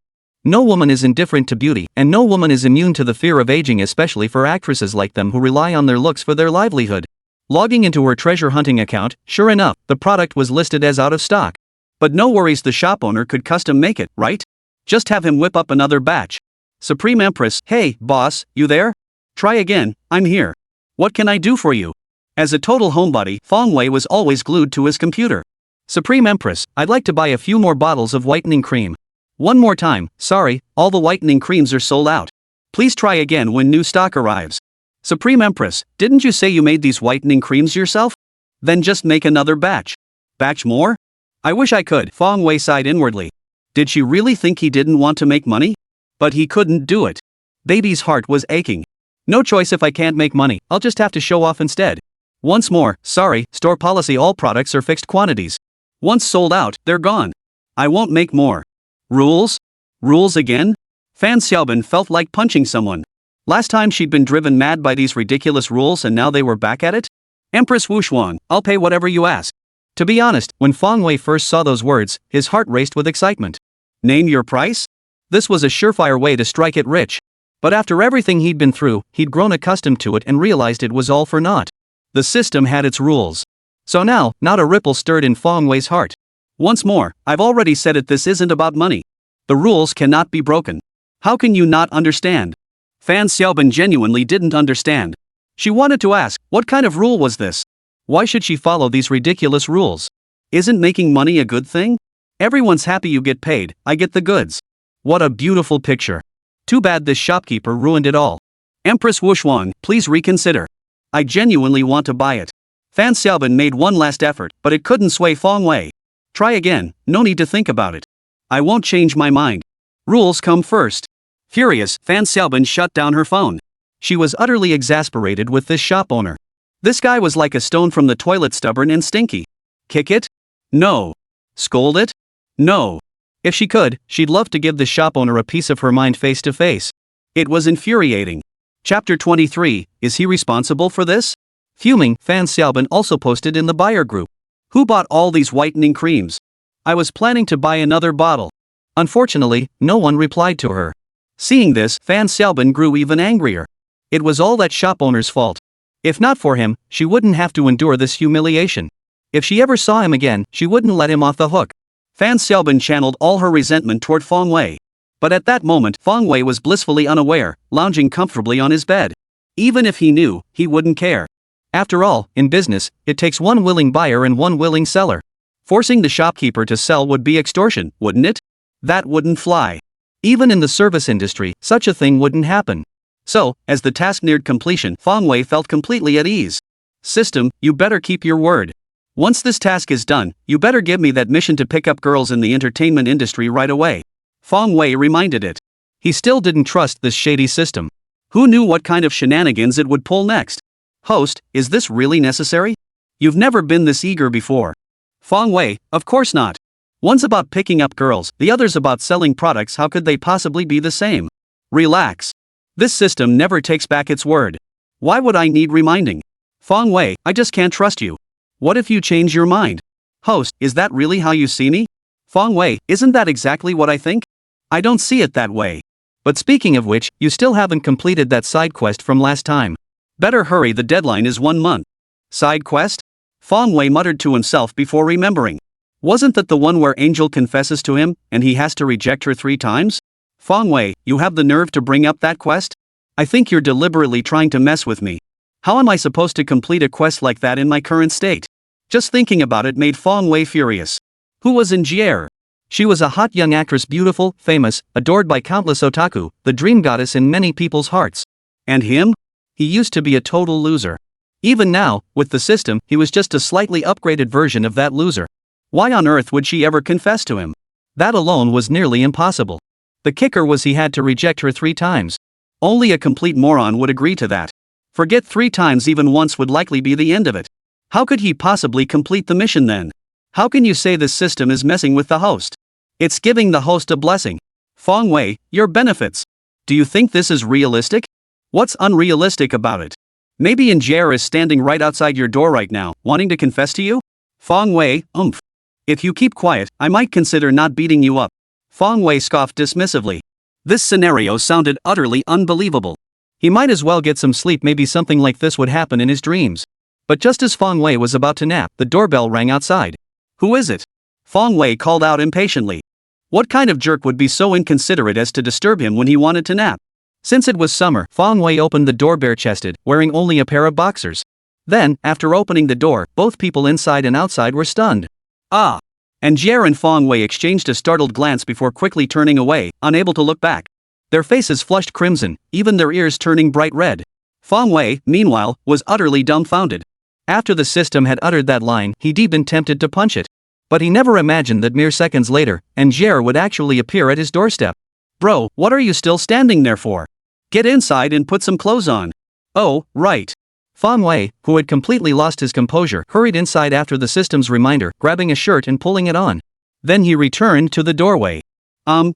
No woman is indifferent to beauty, and no woman is immune to the fear of aging, especially for actresses like them who rely on their looks for their livelihood. Logging into her treasure hunting account, sure enough, the product was listed as out of stock. But no worries, the shop owner could custom make it, right? Just have him whip up another batch. Supreme Empress, hey, boss, you there? Try again, I'm here. What can I do for you? As a total homebody, Feng Wei was always glued to his computer. Supreme Empress, I'd like to buy a few more bottles of whitening cream. One more time, sorry, all the whitening creams are sold out. Please try again when new stock arrives. Supreme Empress, didn't you say you made these whitening creams yourself? Then just make another batch. Batch more? I wish I could, Feng Wei sighed inwardly. Did she really think he didn't want to make money? But he couldn't do it. Baby's heart was aching. No choice, if I can't make money, I'll just have to show off instead. Once more, sorry, store policy, all products are fixed quantities. Once sold out, they're gone. I won't make more. Rules? Rules again? Fan Xiaobin felt like punching someone. Last time she'd been driven mad by these ridiculous rules and now they were back at it? Empress Wushuang, I'll pay whatever you ask. To be honest, when Feng Wei first saw those words, his heart raced with excitement. Name your price? This was a surefire way to strike it rich. But after everything he'd been through, he'd grown accustomed to it and realized it was all for naught. The system had its rules. So now, not a ripple stirred in Feng Wei's heart. Once more, I've already said it, this isn't about money. The rules cannot be broken. How can you not understand? Fan Xiaobin genuinely didn't understand. She wanted to ask, what kind of rule was this? Why should she follow these ridiculous rules? Isn't making money a good thing? Everyone's happy, you get paid, I get the goods. What a beautiful picture. Too bad this shopkeeper ruined it all. Empress Wuxuan, please reconsider. I genuinely want to buy it. Fan Xiaobin made one last effort, but it couldn't sway Feng Wei. Try again, no need to think about it. I won't change my mind. Rules come first. Furious, Fan Xiaobin shut down her phone. She was utterly exasperated with this shop owner. This guy was like a stone from the toilet, stubborn and stinky. Kick it? No. Scold it? No. If she could, she'd love to give the shop owner a piece of her mind face to face. It was infuriating. Chapter 23, is he responsible for this? Fuming, Fan Xiaobin also posted in the buyer group. Who bought all these whitening creams? I was planning to buy another bottle. Unfortunately, no one replied to her. Seeing this, Fan Xiaobin grew even angrier. It was all that shop owner's fault. If not for him, she wouldn't have to endure this humiliation. If she ever saw him again, she wouldn't let him off the hook. Fan Xiaobin channeled all her resentment toward Feng Wei. But at that moment, Feng Wei was blissfully unaware, lounging comfortably on his bed. Even if he knew, he wouldn't care. After all, in business, it takes one willing buyer and one willing seller. Forcing the shopkeeper to sell would be extortion, wouldn't it? That wouldn't fly. Even in the service industry, such a thing wouldn't happen. So, as the task neared completion, Feng Wei felt completely at ease. System, you better keep your word. Once this task is done, you better give me that mission to pick up girls in the entertainment industry right away. Feng Wei reminded it. He still didn't trust this shady system. Who knew what kind of shenanigans it would pull next? Host, is this really necessary? You've never been this eager before. Feng Wei, of course not. One's about picking up girls, the other's about selling products. How could they possibly be the same? Relax. This system never takes back its word. Why would I need reminding? Feng Wei, I just can't trust you. What if you change your mind? Host, is that really how you see me? Feng Wei, isn't that exactly what I think? I don't see it that way. But speaking of which, you still haven't completed that side quest from last time. Better hurry, the deadline is 1 month. Side quest? Feng Wei muttered to himself before remembering. Wasn't that the one where Angel confesses to him, and he has to reject her 3 times? Feng Wei, you have the nerve to bring up that quest? I think you're deliberately trying to mess with me. How am I supposed to complete a quest like that in my current state? Just thinking about it made Feng Wei furious. Who was in Jier? She was a hot young actress, beautiful, famous, adored by countless otaku, the dream goddess in many people's hearts. And him? He used to be a total loser. Even now, with the system, he was just a slightly upgraded version of that loser. Why on earth would she ever confess to him? That alone was nearly impossible. The kicker was he had to reject her 3 times. Only a complete moron would agree to that. Forget 3 times, even once would likely be the end of it. How could he possibly complete the mission then? How can you say this system is messing with the host? It's giving the host a blessing. Feng Wei, your benefits. Do you think this is realistic? What's unrealistic about it? Maybe Injer is standing right outside your door right now, wanting to confess to you? Feng Wei, oomph. If you keep quiet, I might consider not beating you up. Feng Wei scoffed dismissively. This scenario sounded utterly unbelievable. He might as well get some sleep. Maybe something like this would happen in his dreams. But just as Feng Wei was about to nap, the doorbell rang outside. Who is it? Feng Wei called out impatiently. What kind of jerk would be so inconsiderate as to disturb him when he wanted to nap? Since it was summer, Feng Wei opened the door bare-chested, wearing only a pair of boxers. Then, after opening the door, both people inside and outside were stunned. Ah! And Jier and Feng Wei exchanged a startled glance before quickly turning away, unable to look back. Their faces flushed crimson, even their ears turning bright red. Feng Wei, meanwhile, was utterly dumbfounded. After the system had uttered that line, he'd been tempted to punch it. But he never imagined that mere seconds later, Jier would actually appear at his doorstep. Bro, what are you still standing there for? Get inside and put some clothes on. Oh, right. Feng Wei, who had completely lost his composure, hurried inside after the system's reminder, grabbing a shirt and pulling it on. Then he returned to the doorway.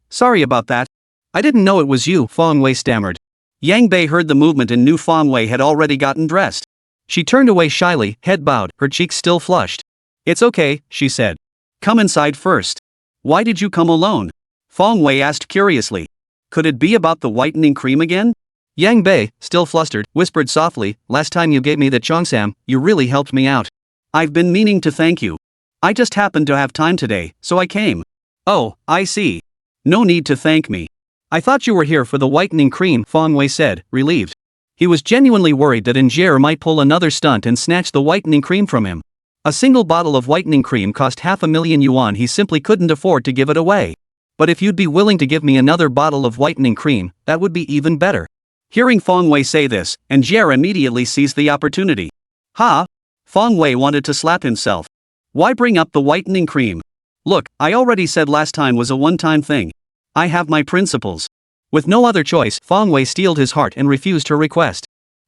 Sorry about that. I didn't know it was you, Feng Wei stammered. Yang Bei heard the movement and knew Feng Wei had already gotten dressed. She turned away shyly, head bowed, her cheeks still flushed. It's okay, she said. Come inside first. Why did you come alone? Feng Wei asked curiously. Could it be about the whitening cream again? Yang Bei, still flustered, whispered softly, last time you gave me that cheongsam, you really helped me out. I've been meaning to thank you. I just happened to have time today, so I came. Oh, I see. No need to thank me. I thought you were here for the whitening cream, Feng Wei said, relieved. He was genuinely worried that Injer might pull another stunt and snatch the whitening cream from him. A single bottle of whitening cream cost 500,000 yuan. He simply couldn't afford to give it away. But if you'd be willing to give me another bottle of whitening cream, that would be even better. Hearing Feng Wei say this, Angier immediately seized the opportunity. Ha! Feng Wei wanted to slap himself. Why bring up the whitening cream? Look, I already said last time was a one-time thing. I have my principles. With no other choice, Feng Wei steeled his heart and refused her request.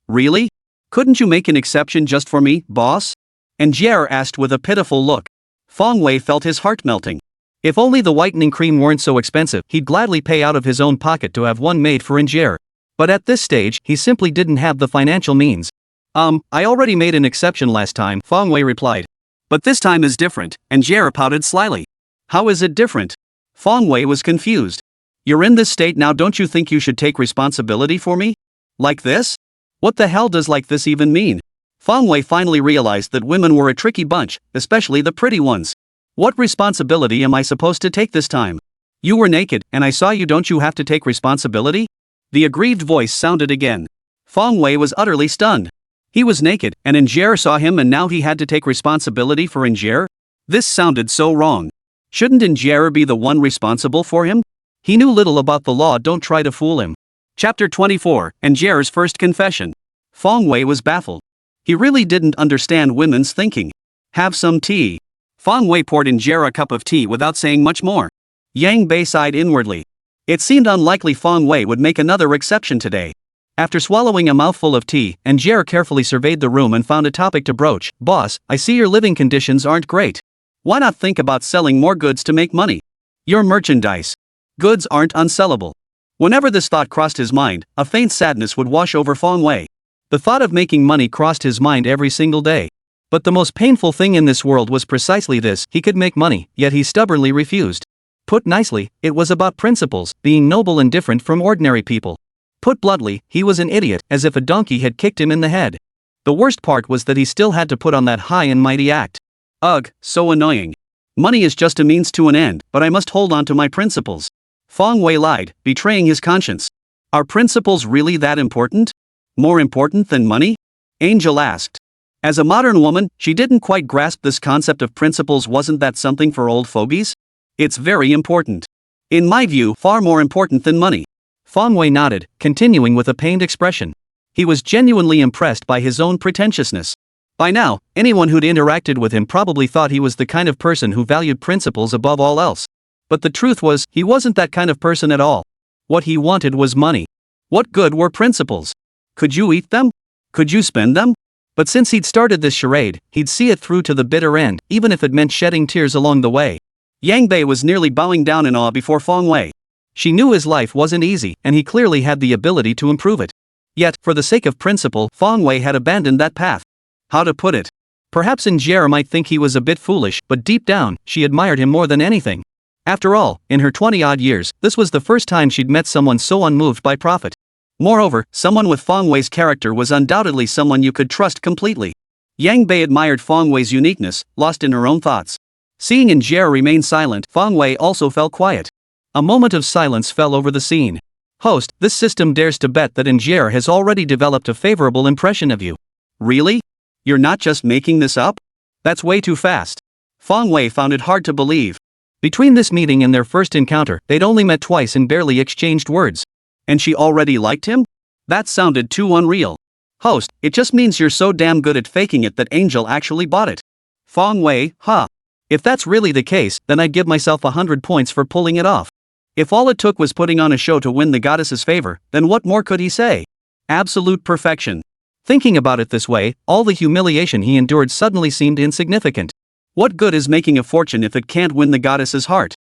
Really? Couldn't you make an exception just for me, boss? Angier asked with a pitiful look. Feng Wei felt his heart melting. If only the whitening cream weren't so expensive, he'd gladly pay out of his own pocket to have one made for Angier. But at this stage, he simply didn't have the financial means. I already made an exception last time, Feng Wei replied. But this time is different, Angier pouted slyly. How is it different? Feng Wei was confused. You're in this state now, don't you think you should take responsibility for me? Like this? What the hell does like this even mean? Feng Wei finally realized that women were a tricky bunch, especially the pretty ones. What responsibility am I supposed to take this time? You were naked, and I saw you, don't you have to take responsibility? The aggrieved voice sounded again. Feng Wei was utterly stunned. He was naked, and Angier saw him, and now he had to take responsibility for Angier? This sounded so wrong. Shouldn't Angier be the one responsible for him? He knew little about the law, don't try to fool him. Chapter 24, Angier's First Confession. Feng Wei was baffled. He really didn't understand women's thinking. Have some tea. Feng Wei poured Angier a cup of tea without saying much more. Yang Bei sighed inwardly. It seemed unlikely Feng Wei would make another exception today. After swallowing a mouthful of tea, Angier carefully surveyed the room and found a topic to broach. Boss, I see your living conditions aren't great. Why not think about selling more goods to make money? Your merchandise. Goods aren't unsellable. Whenever this thought crossed his mind, a faint sadness would wash over Feng Wei. The thought of making money crossed his mind every single day. But the most painful thing in this world was precisely this: he could make money, yet he stubbornly refused. Put nicely, it was about principles, being noble and different from ordinary people. Put bluntly, he was an idiot, as if a donkey had kicked him in the head. The worst part was that he still had to put on that high and mighty act. Ugh, so annoying. Money is just a means to an end, but I must hold on to my principles. Feng Wei lied, betraying his conscience. Are principles really that important? More important than money? Angel asked. As a modern woman, she didn't quite grasp this concept of principles. Wasn't that something for old fogies? It's very important. In my view, far more important than money. Feng Wei nodded, continuing with a pained expression. He was genuinely impressed by his own pretentiousness. By now, anyone who'd interacted with him probably thought he was the kind of person who valued principles above all else. But the truth was, he wasn't that kind of person at all. What he wanted was money. What good were principles? Could you eat them? Could you spend them? But since he'd started this charade, he'd see it through to the bitter end, even if it meant shedding tears along the way. Yang Bei was nearly bowing down in awe before Feng Wei. She knew his life wasn't easy, and he clearly had the ability to improve it. Yet, for the sake of principle, Feng Wei had abandoned that path. How to put it? Perhaps Angier might think he was a bit foolish, but deep down, she admired him more than anything. After all, in her 20-odd years, this was the first time she'd met someone so unmoved by profit. Moreover, someone with Feng Wei's character was undoubtedly someone you could trust completely. Yang Bei admired Feng Wei's uniqueness, lost in her own thoughts. Seeing Angier remain silent, Feng Wei also fell quiet. A moment of silence fell over the scene. Host, this system dares to bet that Angier has already developed a favorable impression of you. Really? You're not just making this up? That's way too fast. Feng Wei found it hard to believe. Between this meeting and their first encounter, they'd only met twice and barely exchanged words. And she already liked him? That sounded too unreal. Host, it just means you're so damn good at faking it that Angel actually bought it. Feng Wei, huh? If that's really the case, then I'd give myself 100 points for pulling it off. If all it took was putting on a show to win the goddess's favor, then what more could he say? Absolute perfection. Thinking about it this way, all the humiliation he endured suddenly seemed insignificant. What good is making a fortune if it can't win the goddess's heart?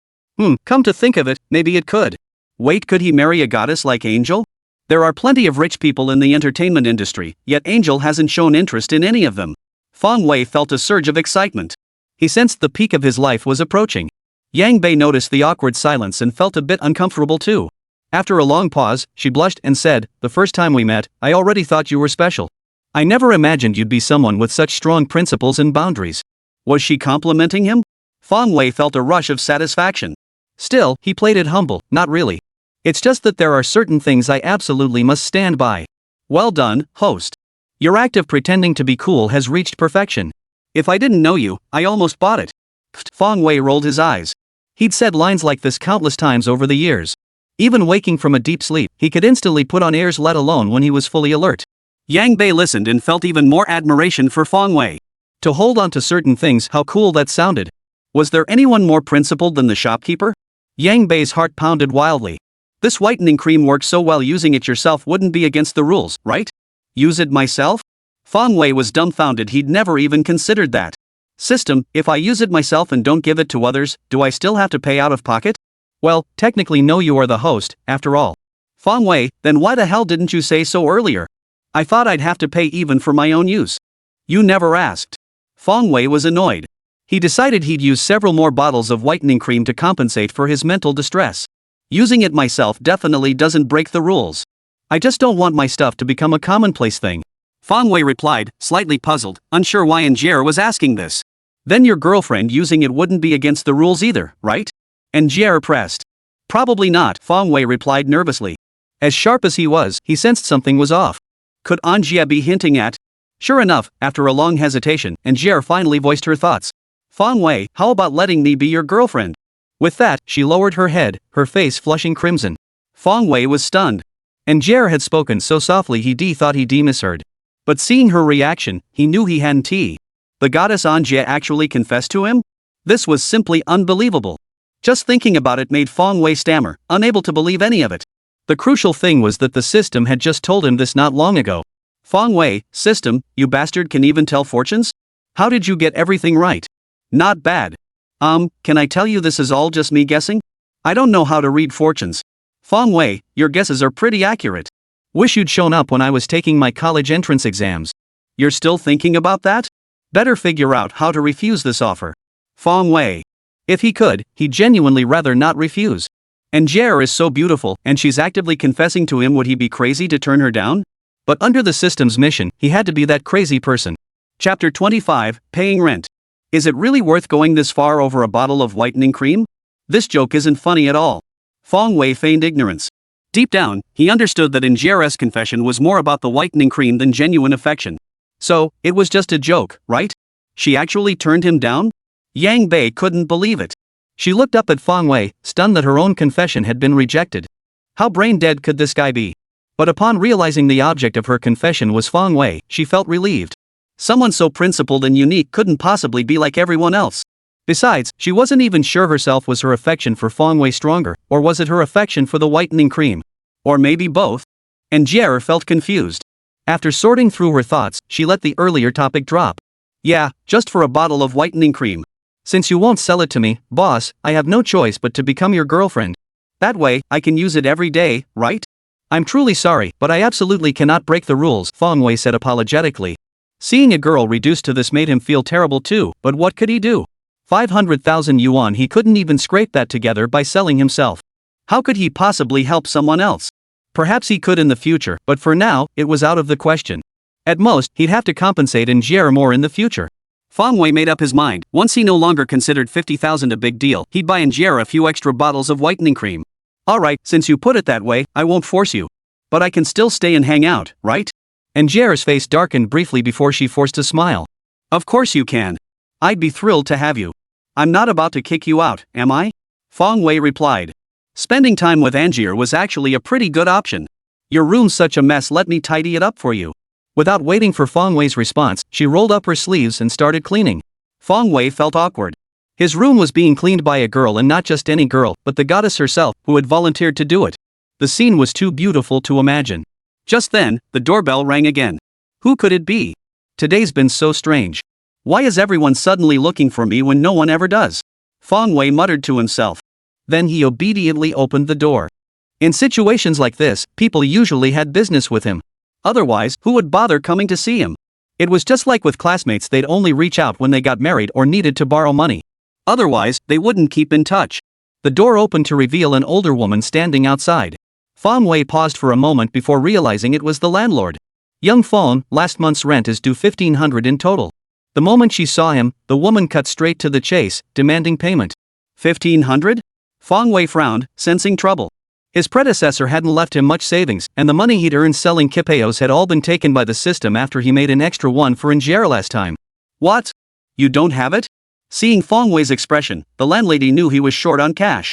Come to think of it, maybe it could. Wait, could he marry a goddess like Angel? There are plenty of rich people in the entertainment industry, yet Angel hasn't shown interest in any of them. Feng Wei felt a surge of excitement. He sensed the peak of his life was approaching. Yang Bei noticed the awkward silence and felt a bit uncomfortable too. After a long pause, she blushed and said, "The first time we met, I already thought you were special. I never imagined you'd be someone with such strong principles and boundaries." Was she complimenting him? Feng Wei felt a rush of satisfaction. Still, he played it humble, "Not really. It's just that there are certain things I absolutely must stand by." Well done, host. Your act of pretending to be cool has reached perfection. If I didn't know you, I almost bought it. Feng Wei rolled his eyes. He'd said lines like this countless times over the years. Even waking from a deep sleep, he could instantly put on airs, let alone when he was fully alert. Yang Bei listened and felt even more admiration for Feng Wei. To hold on to certain things, how cool that sounded. Was there anyone more principled than the shopkeeper? Yang Bei's heart pounded wildly. This whitening cream works so well, using it yourself wouldn't be against the rules, right? Use it myself? Feng Wei was dumbfounded, he'd never even considered that. System, if I use it myself and don't give it to others, do I still have to pay out of pocket? Well, technically no, you are the host, after all. Feng Wei, then why the hell didn't you say so earlier? I thought I'd have to pay even for my own use. You never asked. Feng Wei was annoyed. He decided he'd use several more bottles of whitening cream to compensate for his mental distress. Using it myself definitely doesn't break the rules. I just don't want my stuff to become a commonplace thing. Feng Wei replied, slightly puzzled, unsure why Angier was asking this. Then your girlfriend using it wouldn't be against the rules either, right? Angier pressed. Probably not, Feng Wei replied nervously. As sharp as he was, he sensed something was off. Could Angier be hinting at? Sure enough, after a long hesitation, Angier finally voiced her thoughts. Feng Wei, how about letting me be your girlfriend? With that, she lowered her head, her face flushing crimson. Feng Wei was stunned. Angier had spoken so softly he thought he misheard. But seeing her reaction, he knew he hadn't. The goddess Angier actually confessed to him? This was simply unbelievable. Just thinking about it made Feng Wei stammer, unable to believe any of it. The crucial thing was that the system had just told him this not long ago. Feng Wei, system, you bastard can even tell fortunes? How did you get everything right? Not bad. Can I tell you this is all just me guessing? I don't know how to read fortunes. Feng Wei, your guesses are pretty accurate. Wish you'd shown up when I was taking my college entrance exams. You're still thinking about that? Better figure out how to refuse this offer. Feng Wei. If he could, he'd genuinely rather not refuse. Angier is so beautiful, and she's actively confessing to him. Would he be crazy to turn her down? But under the system's mission, he had to be that crazy person. Chapter 25, Paying Rent. Is it really worth going this far over a bottle of whitening cream? This joke isn't funny at all. Feng Wei feigned ignorance. Deep down, he understood that Angier's confession was more about the whitening cream than genuine affection. So, it was just a joke, right? She actually turned him down? Yang Bei couldn't believe it. She looked up at Feng Wei, stunned that her own confession had been rejected. How brain dead could this guy be? But upon realizing the object of her confession was Feng Wei, she felt relieved. Someone so principled and unique couldn't possibly be like everyone else. Besides, she wasn't even sure herself, was her affection for Feng Wei stronger, or was it her affection for the whitening cream? Or maybe both? Angier felt confused. After sorting through her thoughts, she let the earlier topic drop. Yeah, just for a bottle of whitening cream. Since you won't sell it to me, boss, I have no choice but to become your girlfriend. That way, I can use it every day, right? I'm truly sorry, but I absolutely cannot break the rules, Feng Wei said apologetically. Seeing a girl reduced to this made him feel terrible too, but what could he do? 500,000 yuan, he couldn't even scrape that together by selling himself. How could he possibly help someone else? Perhaps he could in the future, but for now, it was out of the question. At most, he'd have to compensate Angier more in the future. Feng Wei made up his mind. Once he no longer considered 50,000 a big deal, he'd buy Angier a few extra bottles of whitening cream. Alright, since you put it that way, I won't force you. But I can still stay and hang out, right? Angier's face darkened briefly before she forced a smile. Of course you can. I'd be thrilled to have you. I'm not about to kick you out, am I? Feng Wei replied. Spending time with Angier was actually a pretty good option. Your room's such a mess, let me tidy it up for you. Without waiting for Feng Wei's response, she rolled up her sleeves and started cleaning. Feng Wei felt awkward. His room was being cleaned by a girl, and not just any girl, but the goddess herself, who had volunteered to do it. The scene was too beautiful to imagine. Just then, the doorbell rang again. Who could it be? Today's been so strange. Why is everyone suddenly looking for me when no one ever does? Feng Wei muttered to himself. Then he obediently opened the door. In situations like this, people usually had business with him. Otherwise, who would bother coming to see him? It was just like with classmates, they'd only reach out when they got married or needed to borrow money. Otherwise, they wouldn't keep in touch. The door opened to reveal an older woman standing outside. Feng Wei paused for a moment before realizing it was the landlord. Young Feng, last month's rent is due 1,500 in total. The moment she saw him, the woman cut straight to the chase, demanding payment. 1,500? Feng Wei frowned, sensing trouble. His predecessor hadn't left him much savings, and the money he'd earned selling kipeos had all been taken by the system after he made an extra one for Angier last time. What? You don't have it? Seeing Feng Wei's expression, the landlady knew he was short on cash.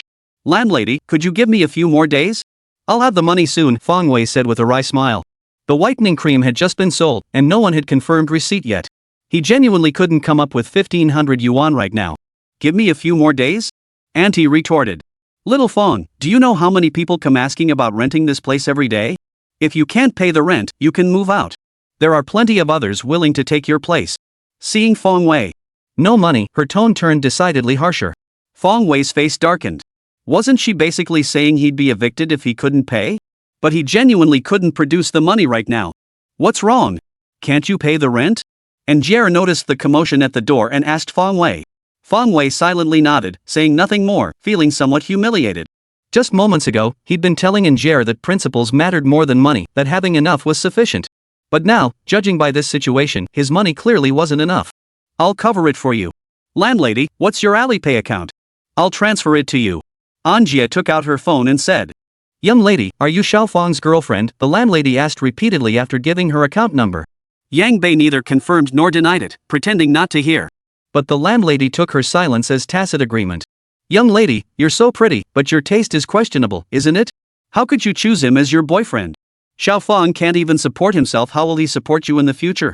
Landlady, could you give me a few more days? I'll have the money soon, Fong Wei said with a wry smile. The whitening cream had just been sold, and no one had confirmed receipt yet. He genuinely couldn't come up with 1,500 yuan right now. Give me a few more days? Auntie retorted. Little Fong, do you know how many people come asking about renting this place every day? If you can't pay the rent, you can move out. There are plenty of others willing to take your place. Seeing Fong Wei. No money, her tone turned decidedly harsher. Fong Wei's face darkened. Wasn't she basically saying he'd be evicted if he couldn't pay? But he genuinely couldn't produce the money right now. What's wrong? Can't you pay the rent? And Jer noticed the commotion at the door and asked Fong Wei. Fong Wei silently nodded, saying nothing more, feeling somewhat humiliated. Just moments ago, he'd been telling Jer that principles mattered more than money, that having enough was sufficient. But now, judging by this situation, his money clearly wasn't enough. I'll cover it for you. Landlady, what's your Alipay account? I'll transfer it to you. Anjia took out her phone and said. Young lady, are you Xiao Fong's girlfriend? The landlady asked repeatedly after giving her account number. Yang Bei neither confirmed nor denied it, pretending not to hear. But the landlady took her silence as tacit agreement. Young lady, you're so pretty, but your taste is questionable, isn't it? How could you choose him as your boyfriend? Xiao Fong can't even support himself, how will he support you in the future?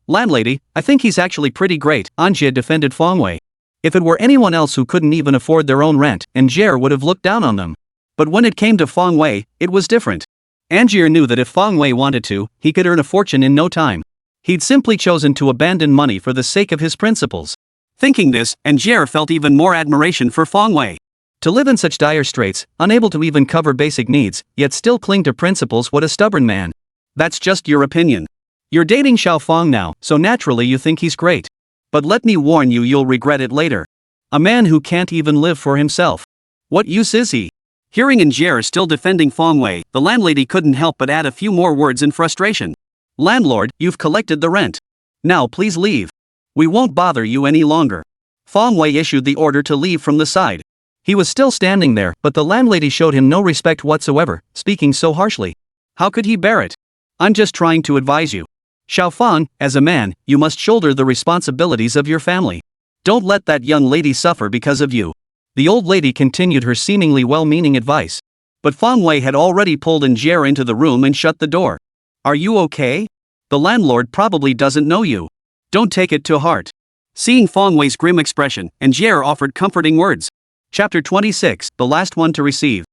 Landlady, I think he's actually pretty great, Anjia defended Fong Wei. If it were anyone else who couldn't even afford their own rent, Jer would have looked down on them. But when it came to Fong Wei, it was different. Angier knew that if Fong Wei wanted to, he could earn a fortune in no time. He'd simply chosen to abandon money for the sake of his principles. Thinking this, Angier felt even more admiration for Fong Wei. To live in such dire straits, unable to even cover basic needs, yet still cling to principles, what a stubborn man. That's just your opinion. You're dating Xiao Fong now, so naturally you think he's great. But let me warn you, you'll regret it later. A man who can't even live for himself. What use is he? Hearing Angier still defending Fong Wei, the landlady couldn't help but add a few more words in frustration. Landlord, you've collected the rent. Now please leave. We won't bother you any longer. Fong Wei issued the order to leave from the side. He was still standing there, but the landlady showed him no respect whatsoever, speaking so harshly. How could he bear it? I'm just trying to advise you. Xiao Fong, as a man, you must shoulder the responsibilities of your family. Don't let that young lady suffer because of you. The old lady continued her seemingly well-meaning advice. But Fong Wei had already pulled Angier into the room and shut the door. Are you okay? The landlord probably doesn't know you. Don't take it to heart. Seeing Fong Wei's grim expression, Angier offered comforting words. Chapter 26, the last one to receive.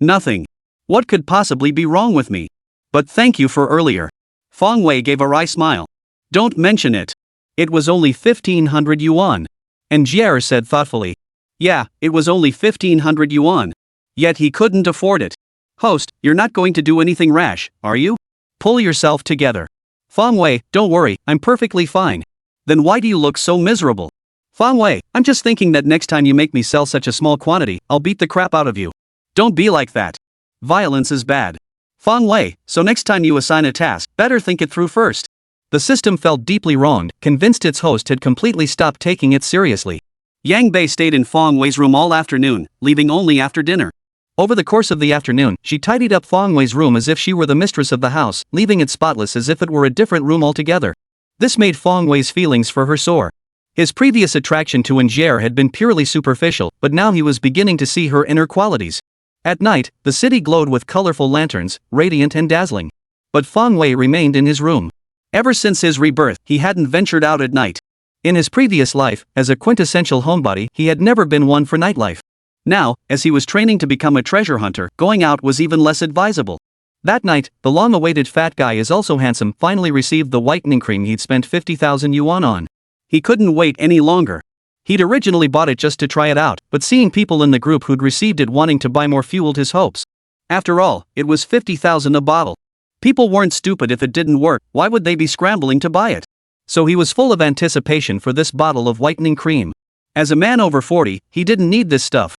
Nothing. What could possibly be wrong with me? But thank you for earlier. Fong Wei gave a wry smile. Don't mention it. It was only 1,500 yuan. Angier said thoughtfully. Yeah, it was only 1,500 yuan. Yet he couldn't afford it. Host, you're not going to do anything rash, are you? Pull yourself together. Fong Wei, don't worry, I'm perfectly fine. Then why do you look so miserable? Fong Wei, I'm just thinking that next time you make me sell such a small quantity, I'll beat the crap out of you. Don't be like that. Violence is bad. Fong Wei, so next time you assign a task, better think it through first. The system felt deeply wronged, convinced its host had completely stopped taking it seriously. Yang Bei stayed in Fong Wei's room all afternoon, leaving only after dinner. Over the course of the afternoon, she tidied up Fong Wei's room as if she were the mistress of the house, leaving it spotless as if it were a different room altogether. This made Fong Wei's feelings for her sore. His previous attraction to Angier had been purely superficial, but now he was beginning to see her inner qualities. At night, the city glowed with colorful lanterns, radiant and dazzling. But Fong Wei remained in his room. Ever since his rebirth, he hadn't ventured out at night. In his previous life, as a quintessential homebody, he had never been one for nightlife. Now, as he was training to become a treasure hunter, going out was even less advisable. That night, the long-awaited fat guy is also handsome finally received the whitening cream he'd spent 50,000 yuan on. He couldn't wait any longer. He'd originally bought it just to try it out, but seeing people in the group who'd received it wanting to buy more fueled his hopes. After all, it was 50,000 a bottle. People weren't stupid. If it didn't work, why would they be scrambling to buy it? So he was full of anticipation for this bottle of whitening cream. As a man over 40, he didn't need this stuff.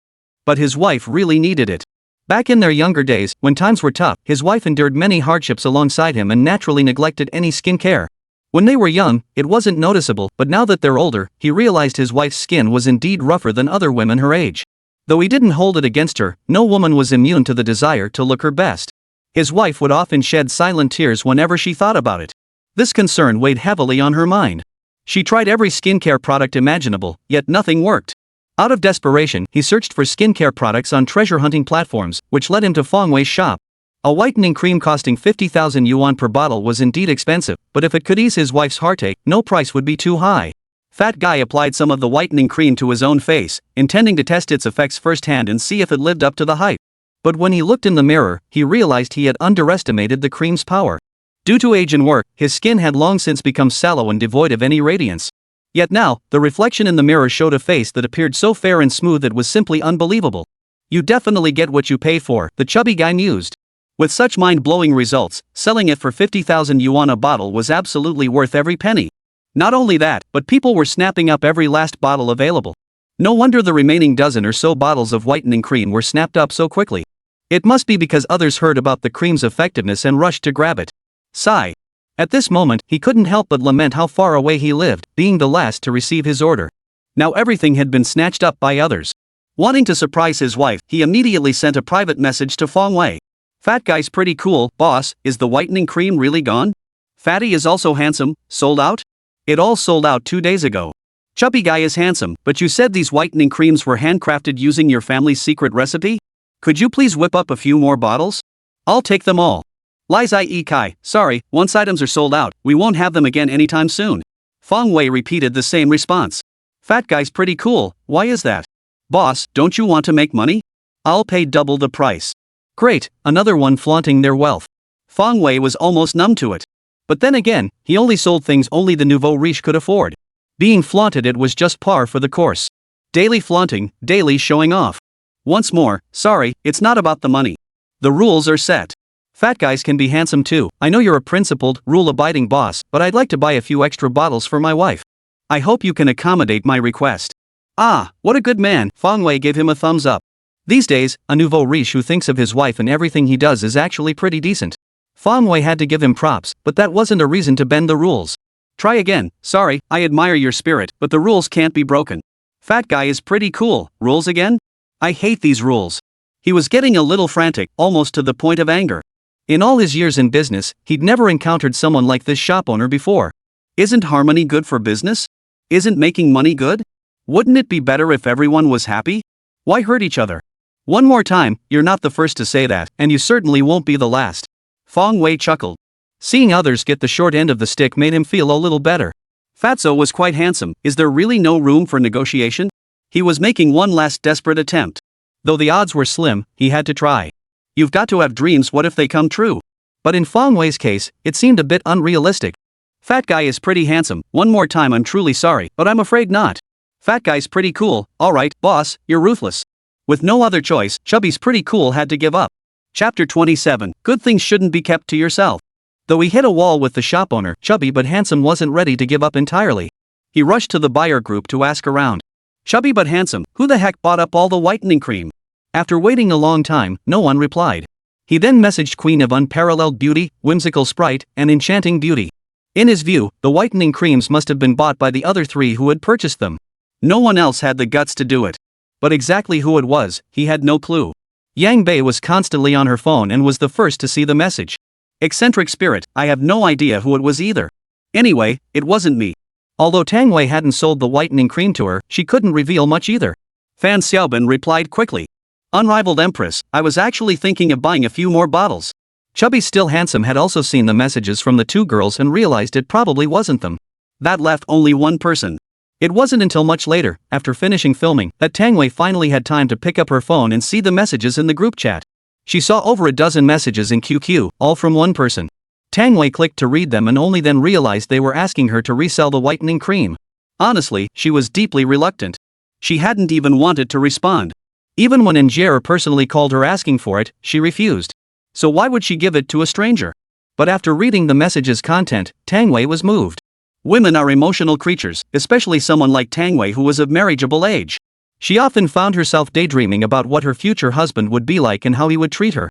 But his wife really needed it. Back in their younger days, when times were tough, his wife endured many hardships alongside him and naturally neglected any skin care. When they were young, it wasn't noticeable, but now that they're older, he realized his wife's skin was indeed rougher than other women her age. Though he didn't hold it against her, no woman was immune to the desire to look her best. His wife would often shed silent tears whenever she thought about it. This concern weighed heavily on her mind. She tried every skincare product imaginable, yet nothing worked. Out of desperation, he searched for skincare products on treasure hunting platforms, which led him to Fong Wei's shop. A whitening cream costing 50,000 yuan per bottle was indeed expensive, but if it could ease his wife's heartache, no price would be too high. Fat Guy applied some of the whitening cream to his own face, intending to test its effects firsthand and see if it lived up to the hype. But when he looked in the mirror, he realized he had underestimated the cream's power. Due to age and work, his skin had long since become sallow and devoid of any radiance. Yet now, the reflection in the mirror showed a face that appeared so fair and smooth it was simply unbelievable. You definitely get what you pay for, the chubby guy mused. With such mind-blowing results, selling it for 50,000 yuan a bottle was absolutely worth every penny. Not only that, but people were snapping up every last bottle available. No wonder the remaining dozen or so bottles of whitening cream were snapped up so quickly. It must be because others heard about the cream's effectiveness and rushed to grab it. Sigh. At this moment, he couldn't help but lament how far away he lived, being the last to receive his order. Now everything had been snatched up by others. Wanting to surprise his wife, he immediately sent a private message to Fong Wei. Fat Guy's pretty cool, boss, is the whitening cream really gone? Fatty is also handsome, sold out? It all sold out 2 days ago. Chubby Guy is handsome, but you said these whitening creams were handcrafted using your family's secret recipe? Could you please whip up a few more bottles? I'll take them all. Lies Ie Kai, sorry, once items are sold out, we won't have them again anytime soon. Fong Wei repeated the same response. Fat Guy's pretty cool, why is that? Boss, don't you want to make money? I'll pay double the price. Great, another one flaunting their wealth. Fong Wei was almost numb to it. But then again, he only sold things only the nouveau riche could afford. Being flaunted, it was just par for the course. Daily flaunting, daily showing off. Once more, sorry, it's not about the money. The rules are set. Fat guys can be handsome too. I know you're a principled, rule-abiding boss, but I'd like to buy a few extra bottles for my wife. I hope you can accommodate my request. Ah, what a good man, Fong Wei gave him a thumbs up. These days, a nouveau riche who thinks of his wife and everything he does is actually pretty decent. Fong Wei had to give him props, but that wasn't a reason to bend the rules. Try again, sorry, I admire your spirit, but the rules can't be broken. Fat Guy is pretty cool, rules again? I hate these rules. He was getting a little frantic, almost to the point of anger. In all his years in business, he'd never encountered someone like this shop owner before. Isn't harmony good for business? Isn't making money good? Wouldn't it be better if everyone was happy? Why hurt each other? One more time, you're not the first to say that, and you certainly won't be the last. Fong Wei chuckled. Seeing others get the short end of the stick made him feel a little better. Fatso was quite handsome, is there really no room for negotiation? He was making one last desperate attempt. Though the odds were slim, he had to try. You've got to have dreams, what if they come true? But in Fong Wei's case, it seemed a bit unrealistic. Fat Guy is pretty handsome, one more time I'm truly sorry, but I'm afraid not. Fat Guy's pretty cool, alright, boss, you're ruthless. With no other choice, Chubby's pretty cool had to give up. Chapter 27, Good things shouldn't be kept to yourself. Though he hit a wall with the shop owner, Chubby but Handsome wasn't ready to give up entirely. He rushed to the buyer group to ask around. Chubby but Handsome, who the heck bought up all the whitening cream? After waiting a long time, no one replied. He then messaged Queen of Unparalleled Beauty, Whimsical Sprite, and Enchanting Beauty. In his view, the whitening creams must have been bought by the other three who had purchased them. No one else had the guts to do it. But exactly who it was, he had no clue. Yang Bei was constantly on her phone and was the first to see the message. Eccentric spirit, I have no idea who it was either. Anyway, it wasn't me. Although Tang Wei hadn't sold the whitening cream to her, she couldn't reveal much either. Fan Xiaobin replied quickly. Unrivaled Empress, I was actually thinking of buying a few more bottles. Chubby Still Handsome had also seen the messages from the two girls and realized it probably wasn't them. That left only one person. It wasn't until much later, after finishing filming, that Tang Wei finally had time to pick up her phone and see the messages in the group chat. She saw over a dozen messages in QQ, all from one person. Tang Wei clicked to read them and only then realized they were asking her to resell the whitening cream. Honestly, she was deeply reluctant. She hadn't even wanted to respond. Even when Njera personally called her asking for it, she refused. So why would she give it to a stranger? But after reading the message's content, Tang Wei was moved. Women are emotional creatures, especially someone like Tang Wei who was of marriageable age. She often found herself daydreaming about what her future husband would be like and how he would treat her.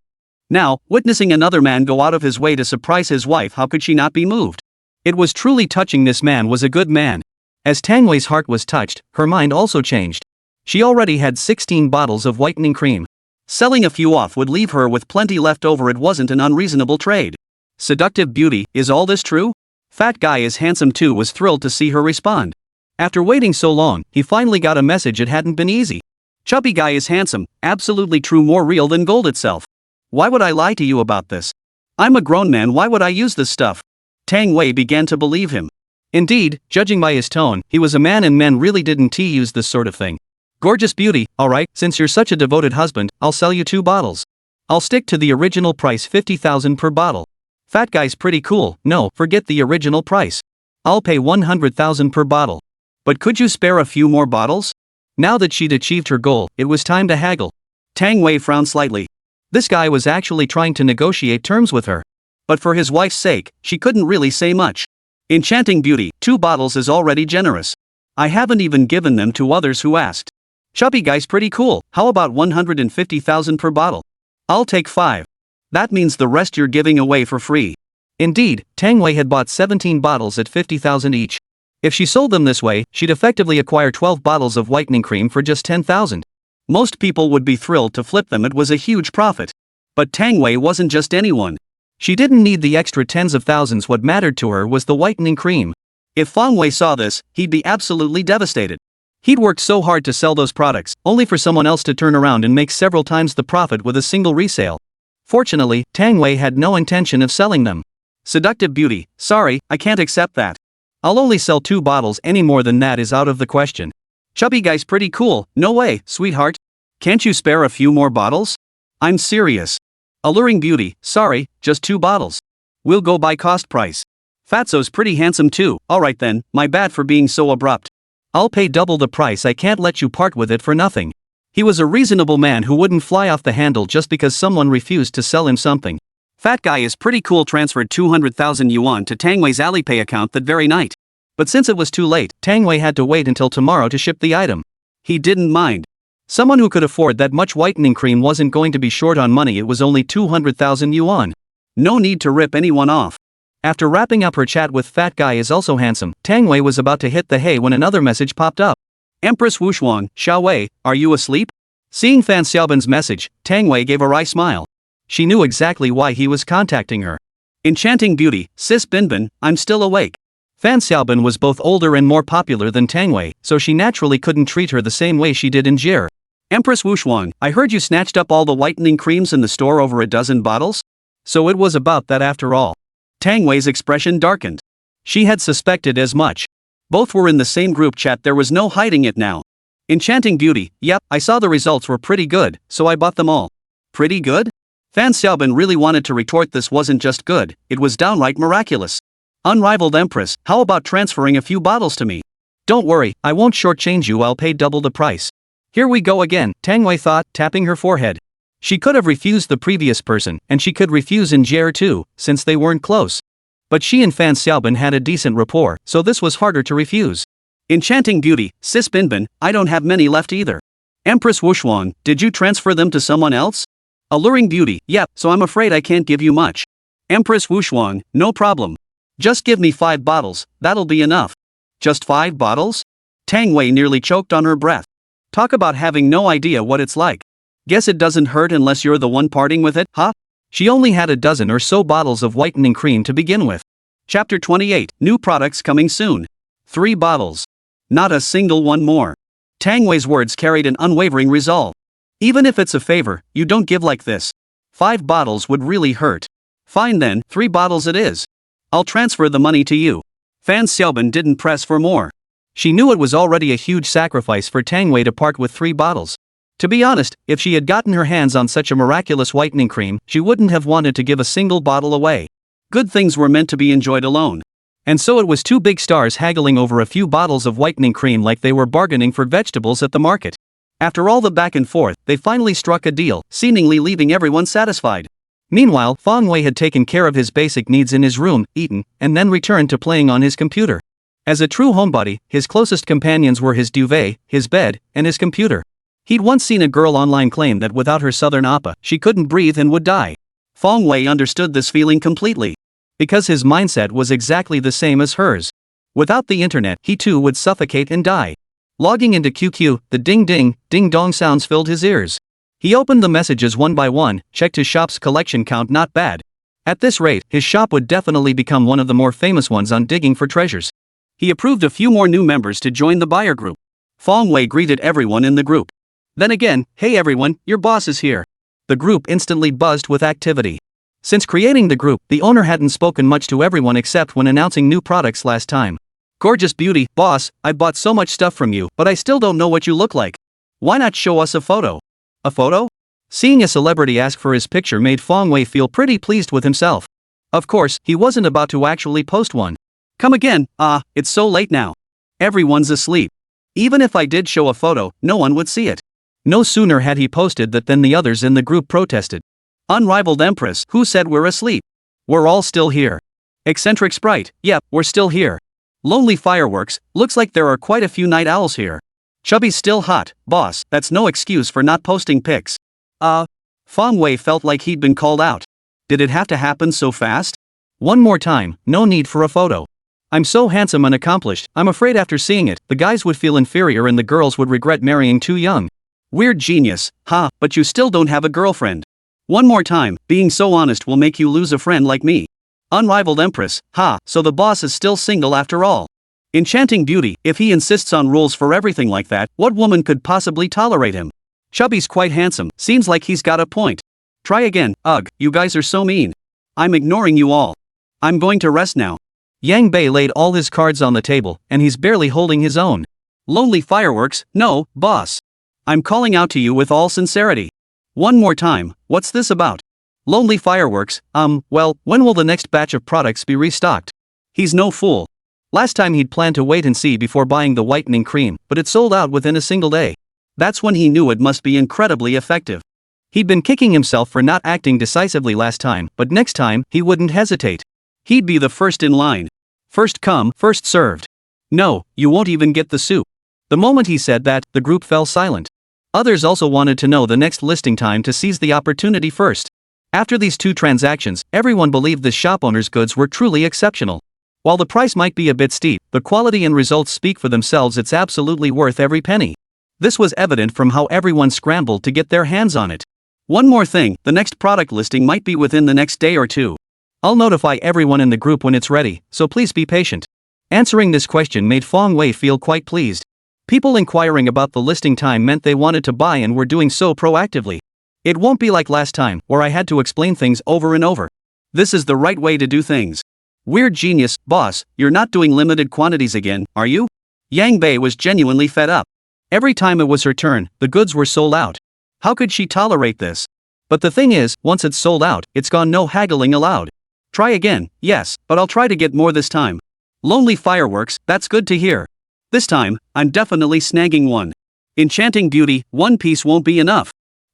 Now, witnessing another man go out of his way to surprise his wife, how could she not be moved? It was truly touching. This man was a good man. As Tang Wei's heart was touched, her mind also changed. She already had 16 bottles of whitening cream. Selling a few off would leave her with plenty left over. It wasn't an unreasonable trade. Seductive beauty, is all this true? Fat Guy is handsome too was thrilled to see her respond. After waiting so long, he finally got a message. It hadn't been easy. Chubby guy is handsome, absolutely true, more real than gold itself. Why would I lie to you about this? I'm a grown man, why would I use this stuff? Tang Wei began to believe him. Indeed, judging by his tone, he was a man and men really didn't use this sort of thing. Gorgeous beauty, alright, since you're such a devoted husband, I'll sell you 2 bottles. I'll stick to the original price, 50,000 per bottle. Fat guy's pretty cool, no, forget the original price. I'll pay 100,000 per bottle. But could you spare a few more bottles? Now that she'd achieved her goal, it was time to haggle. Tang Wei frowned slightly. This guy was actually trying to negotiate terms with her. But for his wife's sake, she couldn't really say much. Enchanting beauty, 2 bottles is already generous. I haven't even given them to others who asked. Chubby guy's pretty cool, how about 150,000 per bottle? I'll take 5. That means the rest you're giving away for free. Indeed, Tang Wei had bought 17 bottles at 50,000 each. If she sold them this way, she'd effectively acquire 12 bottles of whitening cream for just 10,000. Most people would be thrilled to flip them, it was a huge profit. But Tang Wei wasn't just anyone. She didn't need the extra tens of thousands, what mattered to her was the whitening cream. If Fang Wei saw this, he'd be absolutely devastated. He'd worked so hard to sell those products, only for someone else to turn around and make several times the profit with a single resale. Fortunately, Tang Wei had no intention of selling them. Seductive beauty, sorry, I can't accept that. I'll only sell 2 bottles, any more than that is out of the question. Chubby guy's pretty cool, no way, sweetheart. Can't you spare a few more bottles? I'm serious. Alluring beauty, sorry, just 2 bottles. We'll go by cost price. Fatso's pretty handsome too, alright then, my bad for being so abrupt. I'll pay double the price, I can't let you part with it for nothing. He was a reasonable man who wouldn't fly off the handle just because someone refused to sell him something. Fat guy is pretty cool transferred 200,000 yuan to Tang Wei's Alipay account that very night. But since it was too late, Tang Wei had to wait until tomorrow to ship the item. He didn't mind. Someone who could afford that much whitening cream wasn't going to be short on money, it was only 200,000 yuan. No need to rip anyone off. After wrapping up her chat with Fat Guy is also handsome, Tang Wei was about to hit the hay when another message popped up. Empress Wushuang, Xiao Wei, are you asleep? Seeing Fan Xiaobin's message, Tang Wei gave a wry smile. She knew exactly why he was contacting her. Enchanting beauty, Sis Binbin, I'm still awake. Fan Xiaobin was both older and more popular than Tang Wei, so she naturally couldn't treat her the same way she did in Jir. Empress Wushuang, I heard you snatched up all the whitening creams in the store, over a dozen bottles? So it was about that after all. Tang Wei's expression darkened. She had suspected as much. Both were in the same group chat, there was no hiding it now. Enchanting beauty, yep, I saw the results were pretty good, so I bought them all. Pretty good? Fan Xiaobin really wanted to retort this wasn't just good, it was downright miraculous. Unrivaled Empress, how about transferring a few bottles to me? Don't worry, I won't shortchange you, I'll pay double the price. Here we go again, Tang Wei thought, tapping her forehead. She could have refused the previous person, and she could refuse Injere too, since they weren't close. But she and Fan Xiaobin had a decent rapport, so this was harder to refuse. Enchanting beauty, Sis Binbin, I don't have many left either. Empress Wushuang, did you transfer them to someone else? Alluring beauty, yep, so I'm afraid I can't give you much. Empress Wushuang, no problem. Just give me 5 bottles, that'll be enough. Just 5 bottles? Tang Wei nearly choked on her breath. Talk about having no idea what it's like. Guess it doesn't hurt unless you're the one parting with it, huh? She only had a dozen or so bottles of whitening cream to begin with. Chapter 28, New Products Coming Soon. 3 bottles. Not a single one more. Tang Wei's words carried an unwavering resolve. Even if it's a favor, you don't give like this. 5 bottles would really hurt. Fine then, 3 bottles it is. I'll transfer the money to you. Fan Xiaobin didn't press for more. She knew it was already a huge sacrifice for Tang Wei to part with 3 bottles. To be honest, if she had gotten her hands on such a miraculous whitening cream, she wouldn't have wanted to give a single bottle away. Good things were meant to be enjoyed alone. And so it was 2 big stars haggling over a few bottles of whitening cream like they were bargaining for vegetables at the market. After all the back and forth, they finally struck a deal, seemingly leaving everyone satisfied. Meanwhile, Fang Wei had taken care of his basic needs in his room, eaten, and then returned to playing on his computer. As a true homebody, his closest companions were his duvet, his bed, and his computer. He'd once seen a girl online claim that without her southern appa, she couldn't breathe and would die. Fang Wei understood this feeling completely. Because his mindset was exactly the same as hers. Without the internet, he too would suffocate and die. Logging into QQ, the ding-ding, ding-dong sounds filled his ears. He opened the messages one by one, checked his shop's collection count, not bad. At this rate, his shop would definitely become one of the more famous ones on digging for treasures. He approved a few more new members to join the buyer group. Fong Wei greeted everyone in the group. Then again, "Hey everyone, your boss is here." The group instantly buzzed with activity. Since creating the group, the owner hadn't spoken much to everyone except when announcing new products last time. "Gorgeous beauty, boss, I bought so much stuff from you, but I still don't know what you look like. Why not show us a photo?" A photo? Seeing a celebrity ask for his picture made Fong Wei feel pretty pleased with himself. Of course, he wasn't about to actually post one. "Come again, it's so late now. Everyone's asleep. Even if I did show a photo, no one would see it." No sooner had he posted that than the others in the group protested. "Unrivaled Empress, who said we're asleep? We're all still here." "Eccentric Sprite, yep, we're still here." "Lonely Fireworks, looks like there are quite a few night owls here." "Chubby's still hot, boss, that's no excuse for not posting pics." Fong Wei felt like he'd been called out. Did it have to happen so fast? One more time, no need for a photo. "I'm so handsome and accomplished, I'm afraid after seeing it, the guys would feel inferior and the girls would regret marrying too young." "Weird genius, but you still don't have a girlfriend." "One more time, being so honest will make you lose a friend like me." "Unrivaled Empress, so the boss is still single after all." "Enchanting beauty, if he insists on rules for everything like that, what woman could possibly tolerate him?" "Chubby's quite handsome, seems like he's got a point." "Try again, ugh, you guys are so mean. I'm ignoring you all. I'm going to rest now." Yang Bei laid all his cards on the table, and he's barely holding his own. "Lonely Fireworks, no, boss. I'm calling out to you with all sincerity. One more time, what's this about?" "Lonely Fireworks, well, when will the next batch of products be restocked?" He's no fool. Last time he'd planned to wait and see before buying the whitening cream, but it sold out within a single day. That's when he knew it must be incredibly effective. He'd been kicking himself for not acting decisively last time, but next time, he wouldn't hesitate. He'd be the first in line. First come, first served. "No, you won't even get the soup." The moment he said that, the group fell silent. Others also wanted to know the next listing time to seize the opportunity first. After these two transactions, everyone believed the shop owner's goods were truly exceptional. While the price might be a bit steep, the quality and results speak for themselves. It's absolutely worth every penny. This was evident from how everyone scrambled to get their hands on it. One more thing, the next product listing might be within the next day or two. I'll notify everyone in the group when it's ready, so please be patient. Answering this question made Fong Wei feel quite pleased. People inquiring about the listing time meant they wanted to buy and were doing so proactively. It won't be like last time, where I had to explain things over and over. This is the right way to do things. "Weird genius, boss, you're not doing limited quantities again, are you?" Yang Bei was genuinely fed up. Every time it was her turn, the goods were sold out. How could she tolerate this? But the thing is, once it's sold out, it's gone, no haggling allowed. "Try again, yes, but I'll try to get more this time." "Lonely Fireworks, that's good to hear. This time, I'm definitely snagging one." "Enchanting beauty, one piece won't be enough.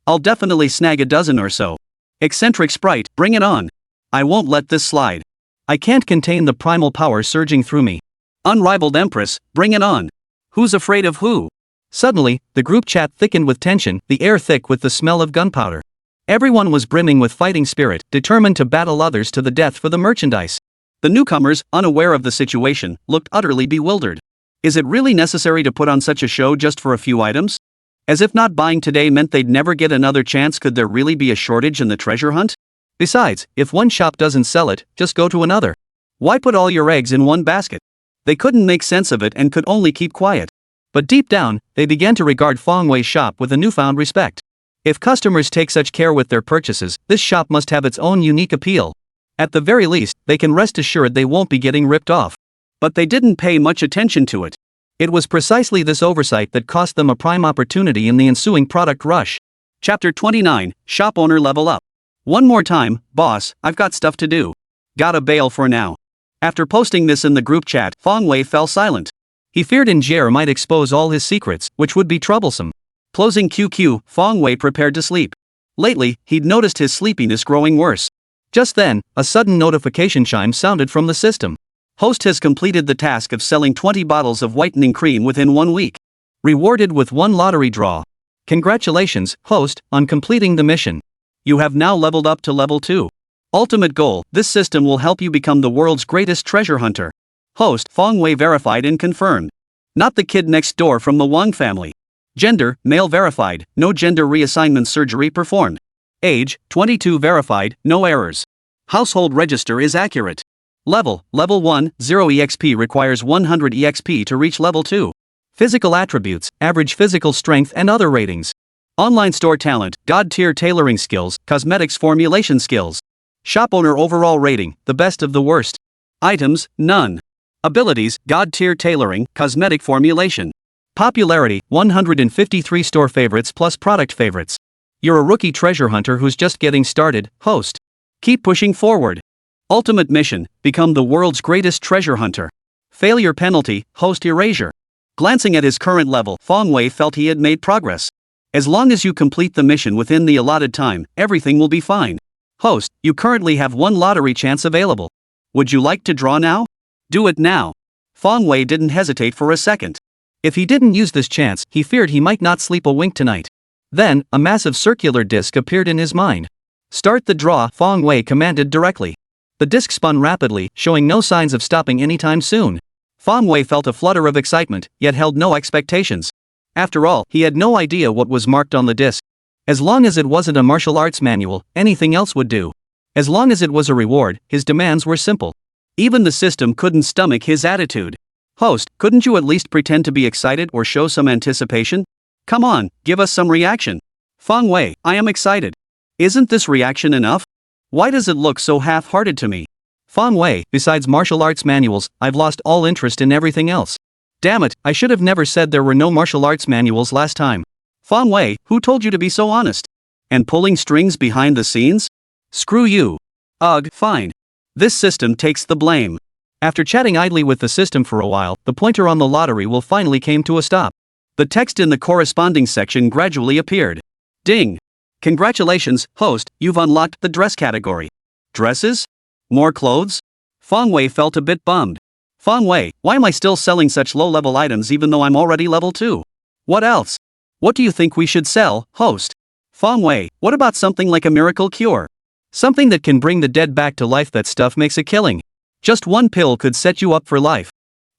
I'll definitely snag a dozen or so." "Eccentric Sprite, bring it on. I won't let this slide. I can't contain the primal power surging through me." "Unrivaled Empress, bring it on. Who's afraid of who?" Suddenly, the group chat thickened with tension, the air thick with the smell of gunpowder. Everyone was brimming with fighting spirit, determined to battle others to the death for the merchandise. The newcomers, unaware of the situation, looked utterly bewildered. Is it really necessary to put on such a show just for a few items? As if not buying today meant they'd never get another chance. Could there really be a shortage in the treasure hunt? Besides, if one shop doesn't sell it, just go to another. Why put all your eggs in one basket? They couldn't make sense of it and could only keep quiet. But deep down, they began to regard Fong Wei's shop with a newfound respect. If customers take such care with their purchases, this shop must have its own unique appeal. At the very least, they can rest assured they won't be getting ripped off. But they didn't pay much attention to it. It was precisely this oversight that cost them a prime opportunity in the ensuing product rush. Chapter 29, Shop Owner Level Up. "One more time, boss, I've got stuff to do. Gotta bail for now." After posting this in the group chat, Fong Wei fell silent. He feared Injere might expose all his secrets, which would be troublesome. Closing QQ, Fong Wei prepared to sleep. Lately, he'd noticed his sleepiness growing worse. Just then, a sudden notification chime sounded from the system. Host has completed the task of selling 20 bottles of whitening cream within 1 week. Rewarded with 1 lottery draw. Congratulations, host, on completing the mission. You have now leveled up to level 2. Ultimate goal, this system will help you become the world's greatest treasure hunter. Host, Fong Wei verified and confirmed. Not the kid next door from the Wang family. Gender, male verified, no gender reassignment surgery performed. Age, 22 verified, no errors. Household register is accurate. Level 1, 0 EXP requires 100 EXP to reach level 2. Physical attributes, average physical strength and other ratings. Online store talent, God tier tailoring skills, cosmetics formulation skills. Shop owner overall rating, the best of the worst. Items, none. Abilities, God tier tailoring, cosmetic formulation. Popularity, 153 store favorites plus product favorites. You're a rookie treasure hunter who's just getting started, host. Keep pushing forward. Ultimate mission, become the world's greatest treasure hunter. Failure penalty, host erasure. Glancing at his current level, Fong Wei felt he had made progress. As long as you complete the mission within the allotted time, everything will be fine. Host, you currently have one lottery chance available. Would you like to draw now? Do it now. Fong Wei didn't hesitate for a second. If he didn't use this chance, he feared he might not sleep a wink tonight. Then, a massive circular disc appeared in his mind. Start the draw, Fong Wei commanded directly. The disc spun rapidly, showing no signs of stopping anytime soon. Fong Wei felt a flutter of excitement, yet held no expectations. After all, he had no idea what was marked on the disc. As long as it wasn't a martial arts manual, anything else would do. As long as it was a reward, his demands were simple. Even the system couldn't stomach his attitude. Host, couldn't you at least pretend to be excited or show some anticipation? Come on, give us some reaction. Fong Wei, I am excited. Isn't this reaction enough? Why does it look so half-hearted to me? Fong Wei, besides martial arts manuals, I've lost all interest in everything else. Damn it, I should have never said there were no martial arts manuals last time. Fong Wei, who told you to be so honest? And pulling strings behind the scenes? Screw you. Ugh, fine. This system takes the blame. After chatting idly with the system for a while, the pointer on the lottery wheel finally came to a stop. The text in the corresponding section gradually appeared. Ding. Congratulations, host, you've unlocked the dress category. Dresses? More clothes? Fong Wei felt a bit bummed. Fong Wei, why am I still selling such low-level items even though I'm already level 2? What else? What do you think we should sell, host? Fong Wei, what about something like a miracle cure? Something that can bring the dead back to life. That stuff makes a killing. Just one pill could set you up for life.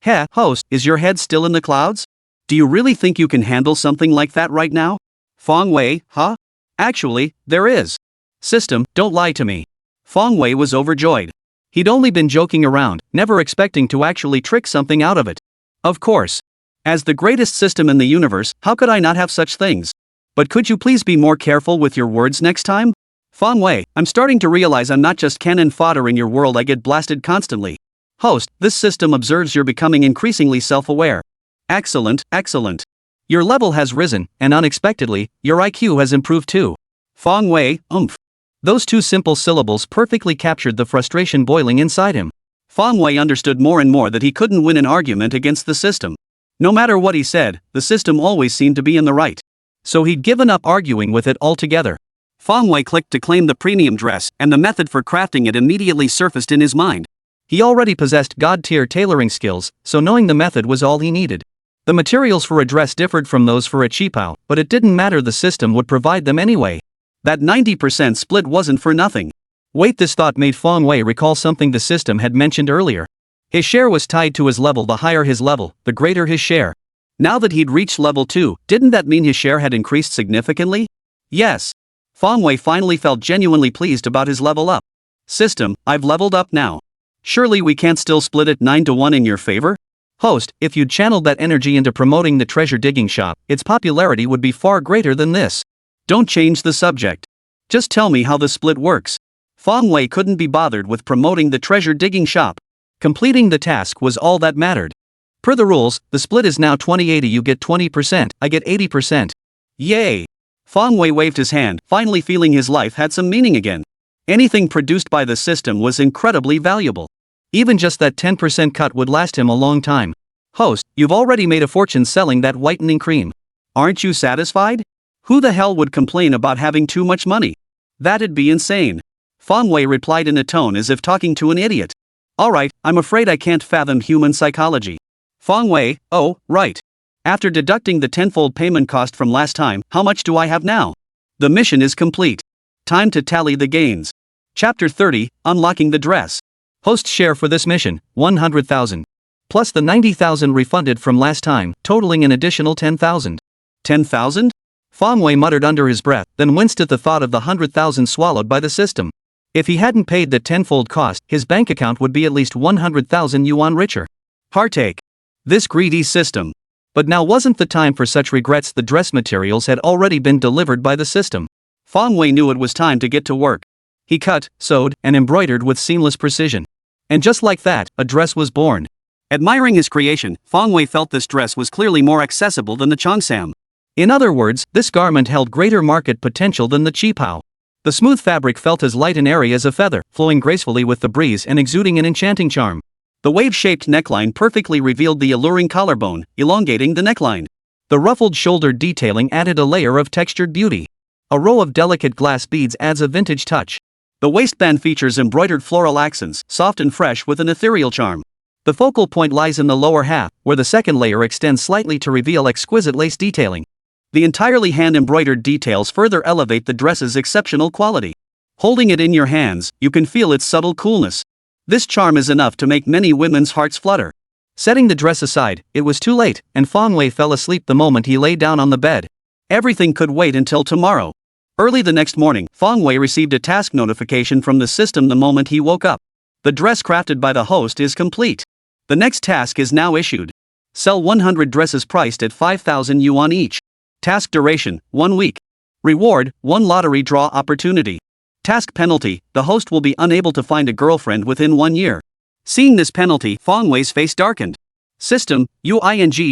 Heh, host, is your head still in the clouds? Do you really think you can handle something like that right now? Fong Wei, huh? Actually, there is. System, don't lie to me. Fong Wei was overjoyed. He'd only been joking around, never expecting to actually trick something out of it. Of course. As the greatest system in the universe, how could I not have such things? But could you please be more careful with your words next time? Fong Wei, I'm starting to realize I'm not just cannon fodder in your world. I get blasted constantly. Host, this system observes you're becoming increasingly self-aware. Excellent, excellent. Your level has risen, and unexpectedly, your IQ has improved too. Fong Wei, oomph. Those two simple syllables perfectly captured the frustration boiling inside him. Fong Wei understood more and more that he couldn't win an argument against the system. No matter what he said, the system always seemed to be in the right. So he'd given up arguing with it altogether. Fong Wei clicked to claim the premium dress, and the method for crafting it immediately surfaced in his mind. He already possessed God-tier tailoring skills, so knowing the method was all he needed. The materials for a dress differed from those for a cheapao, but it didn't matter, the system would provide them anyway. That 90% split wasn't for nothing. Wait, this thought made Fong Wei recall something the system had mentioned earlier. His share was tied to his level. The higher his level, the greater his share. Now that he'd reached level 2, didn't that mean his share had increased significantly? Yes. Fong Wei finally felt genuinely pleased about his level up. System, I've leveled up now. Surely we can't still split it 9-1 in your favor? Host, if you'd channeled that energy into promoting the treasure digging shop, its popularity would be far greater than this. Don't change the subject. Just tell me how the split works. Fong Wei couldn't be bothered with promoting the treasure digging shop. Completing the task was all that mattered. Per the rules, the split is now 20-80. You get 20%, I get 80%. Yay! Fong Wei waved his hand, finally feeling his life had some meaning again. Anything produced by the system was incredibly valuable. Even just that 10% cut would last him a long time. Host, you've already made a fortune selling that whitening cream. Aren't you satisfied? Who the hell would complain about having too much money? That'd be insane. Fong Wei replied in a tone as if talking to an idiot. Alright, I'm afraid I can't fathom human psychology. Fong Wei, oh, right. After deducting the tenfold payment cost from last time, how much do I have now? The mission is complete. Time to tally the gains. Chapter 30, Unlocking the Dress. Host share for this mission, 100,000. Plus the 90,000 refunded from last time, totaling an additional 10,000. 10,000? Fong Wei muttered under his breath, then winced at the thought of the 100,000 swallowed by the system. If he hadn't paid the tenfold cost, his bank account would be at least 100,000 yuan richer. Heartache. This greedy system. But now wasn't the time for such regrets. The dress materials had already been delivered by the system. Fang Wei knew it was time to get to work. He cut, sewed, and embroidered with seamless precision. And just like that, a dress was born. Admiring his creation, Fang Wei felt this dress was clearly more accessible than the cheongsam. In other words, this garment held greater market potential than the qipao. The smooth fabric felt as light and airy as a feather, flowing gracefully with the breeze and exuding an enchanting charm. The wave-shaped neckline perfectly revealed the alluring collarbone, elongating the neckline. The ruffled shoulder detailing added a layer of textured beauty. A row of delicate glass beads adds a vintage touch. The waistband features embroidered floral accents, soft and fresh with an ethereal charm. The focal point lies in the lower half, where the second layer extends slightly to reveal exquisite lace detailing. The entirely hand-embroidered details further elevate the dress's exceptional quality. Holding it in your hands, you can feel its subtle coolness. This charm is enough to make many women's hearts flutter. Setting the dress aside, it was too late, and Fang Wei fell asleep the moment he lay down on the bed. Everything could wait until tomorrow. Early the next morning, Fang Wei received a task notification from the system the moment he woke up. The dress crafted by the host is complete. The next task is now issued. Sell 100 dresses priced at 5,000 yuan each. Task duration, 1 week. Reward, 1 lottery draw opportunity. Task penalty, the host will be unable to find a girlfriend within 1 year. Seeing this penalty, Fang Wei's face darkened. System, you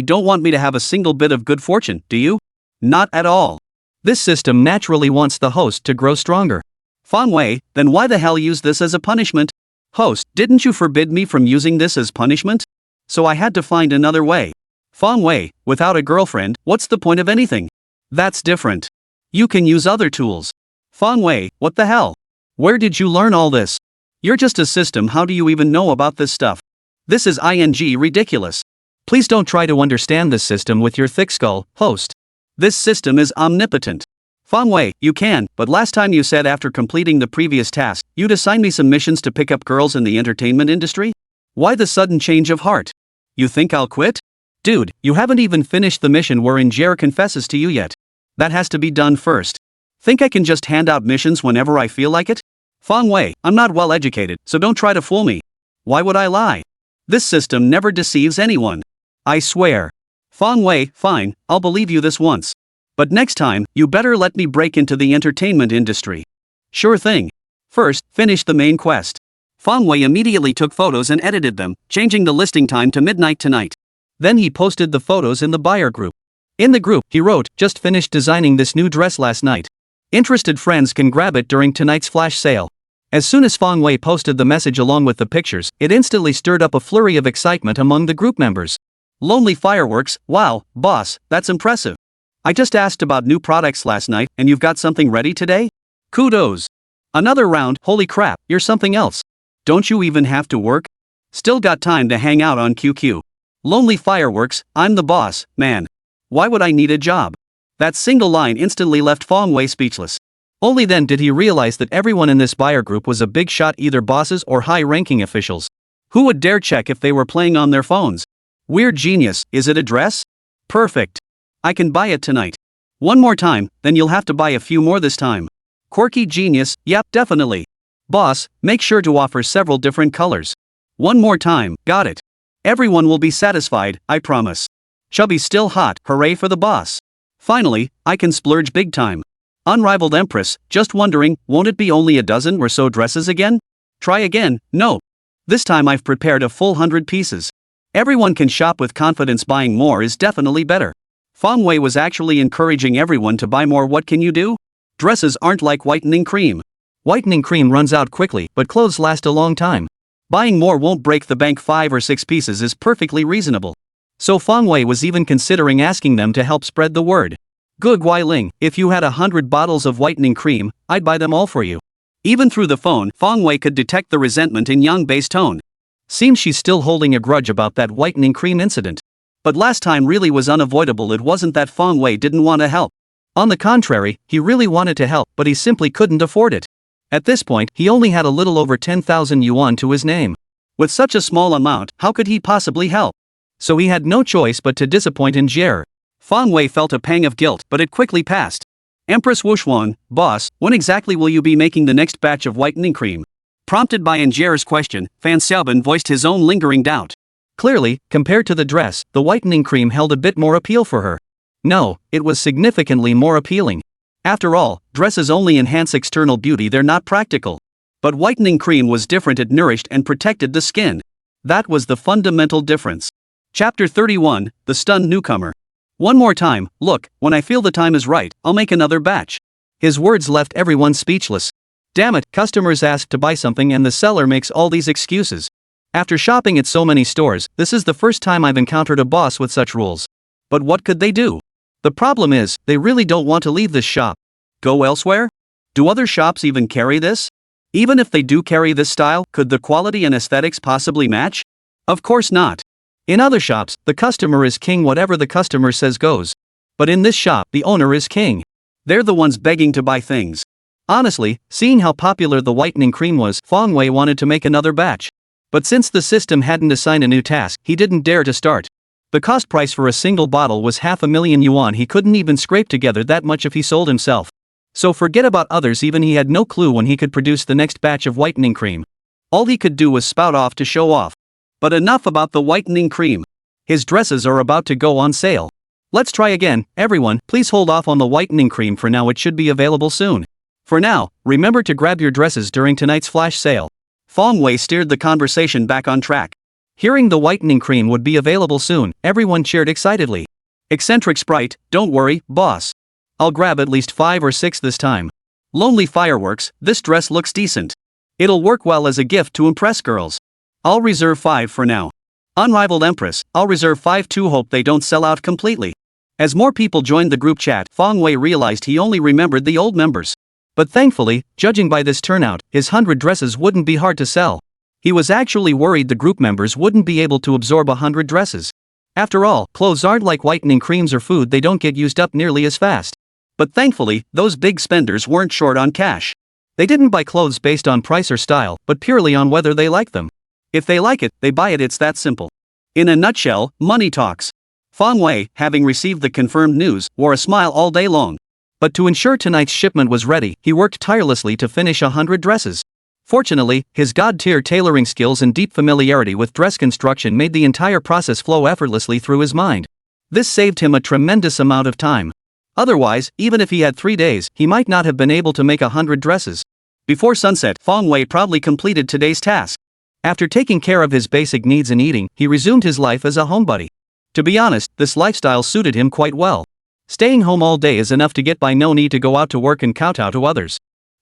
don't want me to have a single bit of good fortune, do you? Not at all. This system naturally wants the host to grow stronger. Fang Wei, then why the hell use this as a punishment? Host, didn't you forbid me from using this as punishment? So I had to find another way. Fang Wei, without a girlfriend, what's the point of anything? That's different. You can use other tools. Fang Wei, what the hell? Where did you learn all this? You're just a system, how do you even know about this stuff? This is ridiculous. Please don't try to understand this system with your thick skull, host. This system is omnipotent. Fang Wei, you can, but last time you said after completing the previous task, you'd assign me some missions to pick up girls in the entertainment industry? Why the sudden change of heart? You think I'll quit? Dude, you haven't even finished the mission wherein Jer confesses to you yet. That has to be done first. Think I can just hand out missions whenever I feel like it? Fang Wei, I'm not well educated, so don't try to fool me. Why would I lie? This system never deceives anyone. I swear. Fang Wei, fine, I'll believe you this once. But next time, you better let me break into the entertainment industry. Sure thing. First, finish the main quest. Fang Wei immediately took photos and edited them, changing the listing time to midnight tonight. Then he posted the photos in the buyer group. In the group, he wrote, "Just finished designing this new dress last night. Interested friends can grab it during tonight's flash sale." As soon as Fang Wei posted the message along with the pictures, it instantly stirred up a flurry of excitement among the group members. Lonely fireworks, wow, boss, that's impressive. I just asked about new products last night, and you've got something ready today? Kudos. Another round, holy crap, you're something else. Don't you even have to work? Still got time to hang out on QQ. Lonely fireworks, I'm the boss, man. Why would I need a job? That single line instantly left Fang Wei speechless. Only then did he realize that everyone in this buyer group was a big shot, either bosses or high-ranking officials. Who would dare check if they were playing on their phones? Weird genius, is it a dress? Perfect. I can buy it tonight. One more time, then you'll have to buy a few more this time. Quirky genius, yep, definitely. Boss, make sure to offer several different colors. One more time, got it. Everyone will be satisfied, I promise. Chubby still hot, hooray for the boss. Finally, I can splurge big time. Unrivaled Empress, just wondering, won't it be only a dozen or so dresses again? Try again, no. This time I've prepared a full 100 pieces. Everyone can shop with confidence, buying more is definitely better. Fang Wei was actually encouraging everyone to buy more. What can you do? Dresses aren't like whitening cream. Whitening cream runs out quickly, but clothes last a long time. Buying more won't break the bank. 5 or 6 pieces is perfectly reasonable. So Fang Wei was even considering asking them to help spread the word. Good Guiling, if you had 100 bottles of whitening cream, I'd buy them all for you. Even through the phone, Fang Wei could detect the resentment in Yang Bei's tone. Seems she's still holding a grudge about that whitening cream incident. But last time really was unavoidable. It wasn't that Fang Wei didn't want to help. On the contrary, he really wanted to help, but he simply couldn't afford it. At this point, he only had a little over 10,000 yuan to his name. With such a small amount, how could he possibly help? So he had no choice but to disappoint in Jer. Fang Wei felt a pang of guilt, but it quickly passed. Empress Wushwang, boss, when exactly will you be making the next batch of whitening cream? Prompted by Anjera's question, Fan Xiaobin voiced his own lingering doubt. Clearly, compared to the dress, the whitening cream held a bit more appeal for her. No, it was significantly more appealing. After all, dresses only enhance external beauty, they're not practical. But whitening cream was different, it nourished and protected the skin. That was the fundamental difference. Chapter 31, The Stunned Newcomer. One more time, look, when I feel the time is right, I'll make another batch. His words left everyone speechless. Damn it, customers asked to buy something and the seller makes all these excuses. After shopping at so many stores, this is the first time I've encountered a boss with such rules. But what could they do? The problem is, they really don't want to leave this shop. Go elsewhere? Do other shops even carry this? Even if they do carry this style, could the quality and aesthetics possibly match? Of course not. In other shops, the customer is king, whatever the customer says goes. But in this shop, the owner is king. They're the ones begging to buy things. Honestly, seeing how popular the whitening cream was, Feng Wei wanted to make another batch. But since the system hadn't assigned a new task, he didn't dare to start. The cost price for a single bottle was 500,000 yuan. He couldn't even scrape together that much if he sold himself. So forget about others, even he had no clue when he could produce the next batch of whitening cream. All he could do was spout off to show off. But enough about the whitening cream. His dresses are about to go on sale. Let's try again, everyone, please hold off on the whitening cream for now, it should be available soon. For now, remember to grab your dresses during tonight's flash sale. Feng Wei steered the conversation back on track. Hearing the whitening cream would be available soon, everyone cheered excitedly. Eccentric sprite, don't worry, boss. I'll grab at least 5 or 6 this time. Lonely fireworks, this dress looks decent. It'll work well as a gift to impress girls. I'll reserve 5 for now. Unrivaled Empress, I'll reserve 5 too, hope they don't sell out completely. As more people joined the group chat, Feng Wei realized he only remembered the old members. But thankfully, judging by this turnout, his 100 dresses wouldn't be hard to sell. He was actually worried the group members wouldn't be able to absorb 100 dresses. After all, clothes aren't like whitening creams or food, they don't get used up nearly as fast. But thankfully, those big spenders weren't short on cash. They didn't buy clothes based on price or style, but purely on whether they like them. If they like it, they buy it, it's that simple. In a nutshell, money talks. Feng Wei, having received the confirmed news, wore a smile all day long. But to ensure tonight's shipment was ready, he worked tirelessly to finish 100 dresses. Fortunately, his god-tier tailoring skills and deep familiarity with dress construction made the entire process flow effortlessly through his mind. This saved him a tremendous amount of time. Otherwise, even if he had 3 days, he might not have been able to make 100 dresses. Before sunset, Feng Wei proudly completed today's task. After taking care of his basic needs and eating, he resumed his life as a homebody. To be honest, this lifestyle suited him quite well. Staying home all day is enough to get by, no need to go out to work and kowtow to others.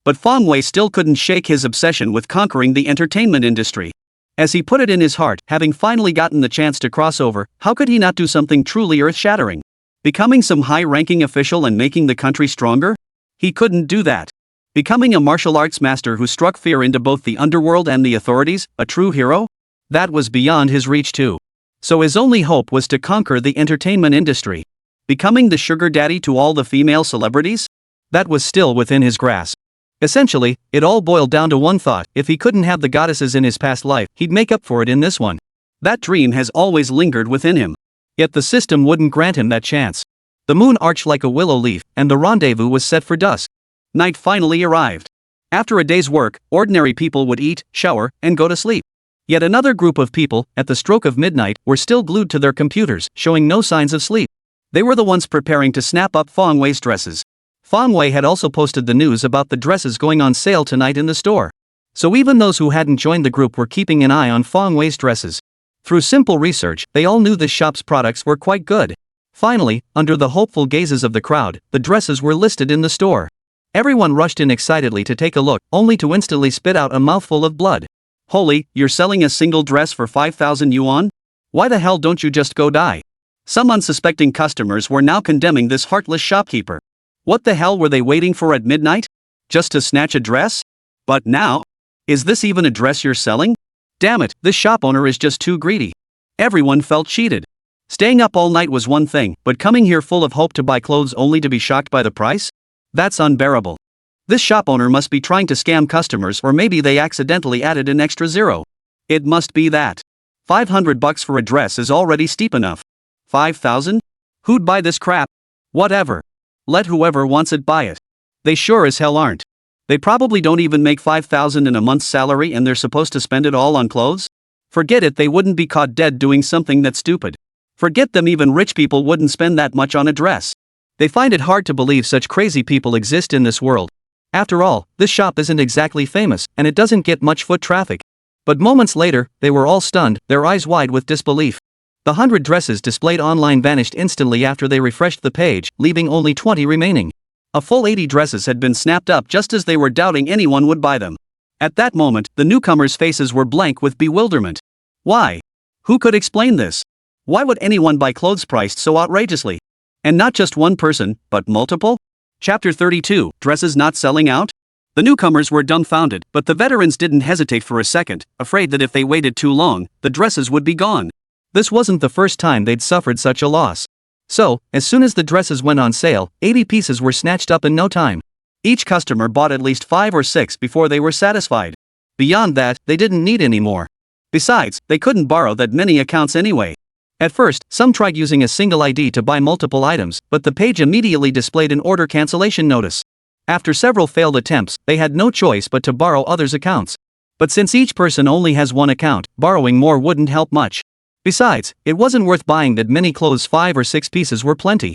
But Feng Wei still couldn't shake his obsession with conquering the entertainment industry. As he put it in his heart, having finally gotten the chance to cross over, how could he not do something truly earth-shattering? Becoming some high-ranking official and making the country stronger? He couldn't do that. Becoming a martial arts master who struck fear into both the underworld and the authorities, a true hero? That was beyond his reach too. So his only hope was to conquer the entertainment industry. Becoming the sugar daddy to all the female celebrities? That was still within his grasp. Essentially, it all boiled down to one thought: if he couldn't have the goddesses in his past life, he'd make up for it in this one. That dream has always lingered within him. Yet the system wouldn't grant him that chance. The moon arched like a willow leaf, and the rendezvous was set for dusk. Night finally arrived. After a day's work, ordinary people would eat, shower, and go to sleep. Yet another group of people, at the stroke of midnight, were still glued to their computers, showing no signs of sleep. They were the ones preparing to snap up Feng Wei's dresses. Feng Wei had also posted the news about the dresses going on sale tonight in the store. So even those who hadn't joined the group were keeping an eye on Feng Wei's dresses. Through simple research, they all knew the shop's products were quite good. Finally, under the hopeful gazes of the crowd, the dresses were listed in the store. Everyone rushed in excitedly to take a look, only to instantly spit out a mouthful of blood. Holy, you're selling a single dress for 5,000 yuan? Why the hell don't you just go die? Some unsuspecting customers were now condemning this heartless shopkeeper. What the hell were they waiting for at midnight? Just to snatch a dress? But now? Is this even a dress you're selling? Damn it, this shop owner is just too greedy. Everyone felt cheated. Staying up all night was one thing, but coming here full of hope to buy clothes only to be shocked by the price? That's unbearable. This shop owner must be trying to scam customers, or maybe they accidentally added an extra zero. It must be that. $500 for a dress is already steep enough. 5,000? Who'd buy this crap? Whatever. Let whoever wants it buy it. They sure as hell aren't. They probably don't even make $5,000 in a month's salary and they're supposed to spend it all on clothes? Forget it, they wouldn't be caught dead doing something that stupid. Forget them, even rich people wouldn't spend that much on a dress. They find it hard to believe such crazy people exist in this world. After all, this shop isn't exactly famous, and it doesn't get much foot traffic. But moments later, they were all stunned, their eyes wide with disbelief. The 100 dresses displayed online vanished instantly after they refreshed the page, leaving only 20 remaining. A full 80 dresses had been snapped up just as they were doubting anyone would buy them. At that moment, the newcomers' faces were blank with bewilderment. Why? Who could explain this? Why would anyone buy clothes priced so outrageously? And not just one person, but multiple? Chapter 32, Dresses Not Selling Out? The newcomers were dumbfounded, but the veterans didn't hesitate for a second, afraid that if they waited too long, the dresses would be gone. This wasn't the first time they'd suffered such a loss. So, as soon as the dresses went on sale, 80 pieces were snatched up in no time. Each customer bought at least 5 or 6 before they were satisfied. Beyond that, they didn't need any more. Besides, they couldn't borrow that many accounts anyway. At first, some tried using a single ID to buy multiple items, but the page immediately displayed an order cancellation notice. After several failed attempts, they had no choice but to borrow others' accounts. But since each person only has one account, borrowing more wouldn't help much. Besides, it wasn't worth buying that many clothes. 5 or 6 pieces were plenty.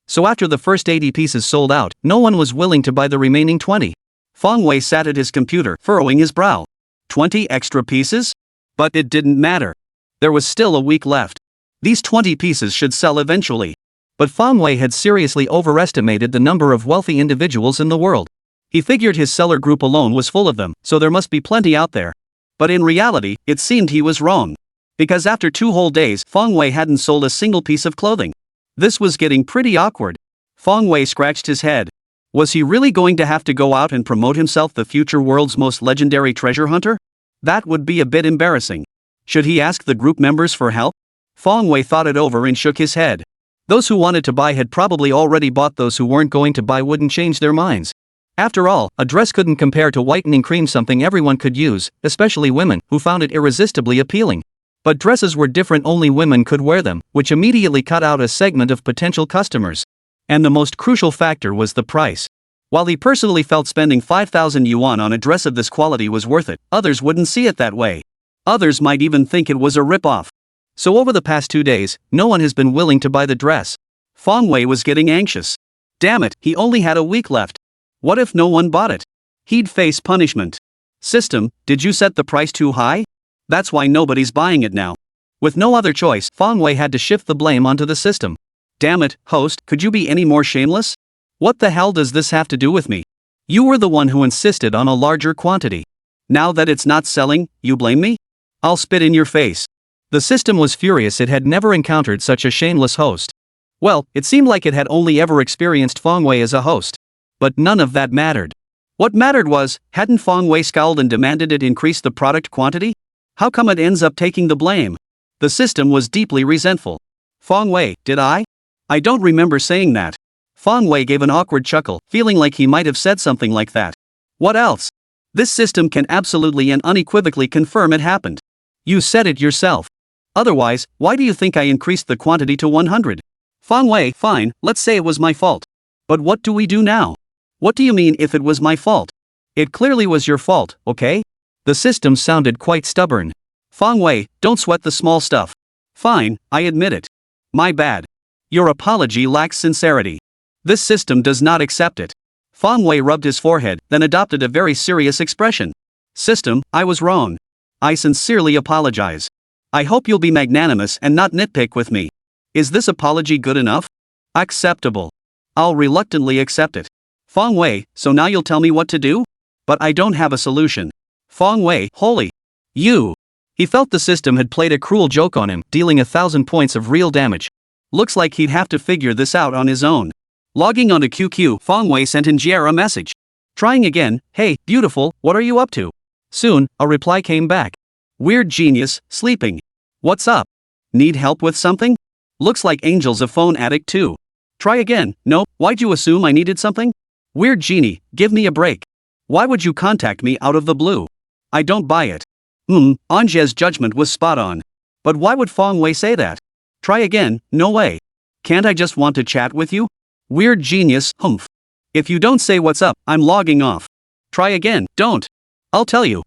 So after the first 80 pieces sold out, no one was willing to buy the remaining 20. Feng Wei sat at his computer, furrowing his brow. 20 extra pieces? But it didn't matter. There was still a week left. These 20 pieces should sell eventually. But Feng Wei had seriously overestimated the number of wealthy individuals in the world. He figured his seller group alone was full of them, so there must be plenty out there. But in reality, it seemed he was wrong. Because after 2 whole days, Feng Wei hadn't sold a single piece of clothing. This was getting pretty awkward. Feng Wei scratched his head. Was he really going to have to go out and promote himself the future world's most legendary treasure hunter? That would be a bit embarrassing. Should he ask the group members for help? Feng Wei thought it over and shook his head. Those who wanted to buy had probably already bought. Those who weren't going to buy wouldn't change their minds. After all, a dress couldn't compare to whitening cream, something everyone could use, especially women, who found it irresistibly appealing. But dresses were different, only women could wear them, which immediately cut out a segment of potential customers. And the most crucial factor was the price. While he personally felt spending 5,000 yuan on a dress of this quality was worth it, others wouldn't see it that way. Others might even think it was a rip-off. So over the past 2 days, no one has been willing to buy the dress. Feng Wei was getting anxious. Damn it, he only had a week left. What if no one bought it? He'd face punishment. System, did you set the price too high? That's why nobody's buying it now. With no other choice, Feng Wei had to shift the blame onto the system. Damn it, host, could you be any more shameless? What the hell does this have to do with me? You were the one who insisted on a larger quantity. Now that it's not selling, you blame me? I'll spit in your face. The system was furious. It had never encountered such a shameless host. Well, it seemed like it had only ever experienced Feng Wei as a host. But none of that mattered. What mattered was, hadn't Feng Wei scowled and demanded it increase the product quantity? How come it ends up taking the blame? The system was deeply resentful. Feng Wei, did I? I don't remember saying that. Feng Wei gave an awkward chuckle, feeling like he might have said something like that. What else? This system can absolutely and unequivocally confirm it happened. You said it yourself. Otherwise, why do you think I increased the quantity to 100? Feng Wei, fine, let's say it was my fault. But what do we do now? What do you mean if it was my fault? It clearly was your fault, okay? The system sounded quite stubborn. Feng Wei, don't sweat the small stuff. Fine, I admit it. My bad. Your apology lacks sincerity. This system does not accept it. Feng Wei rubbed his forehead, then adopted a very serious expression. System, I was wrong. I sincerely apologize. I hope you'll be magnanimous and not nitpick with me. Is this apology good enough? Acceptable. I'll reluctantly accept it. Feng Wei, so now you'll tell me what to do? But I don't have a solution. Feng Wei, holy. You. He felt the system had played a cruel joke on him, dealing 1,000 points of real damage. Looks like he'd have to figure this out on his own. Logging onto QQ, Feng Wei sent Injier a message. Trying again, hey, beautiful, what are you up to? Soon, a reply came back. Weird genius, sleeping. What's up? Need help with something? Looks like Angel's a phone addict too. Try again, nope, why'd you assume I needed something? Weird genie, give me a break. Why would you contact me out of the blue? I don't buy it. Anje's judgment was spot on. But why would Feng Wei say that? Try again, no way. Can't I just want to chat with you? Weird genius, humph. If you don't say what's up, I'm logging off. Try again, don't. I'll tell you.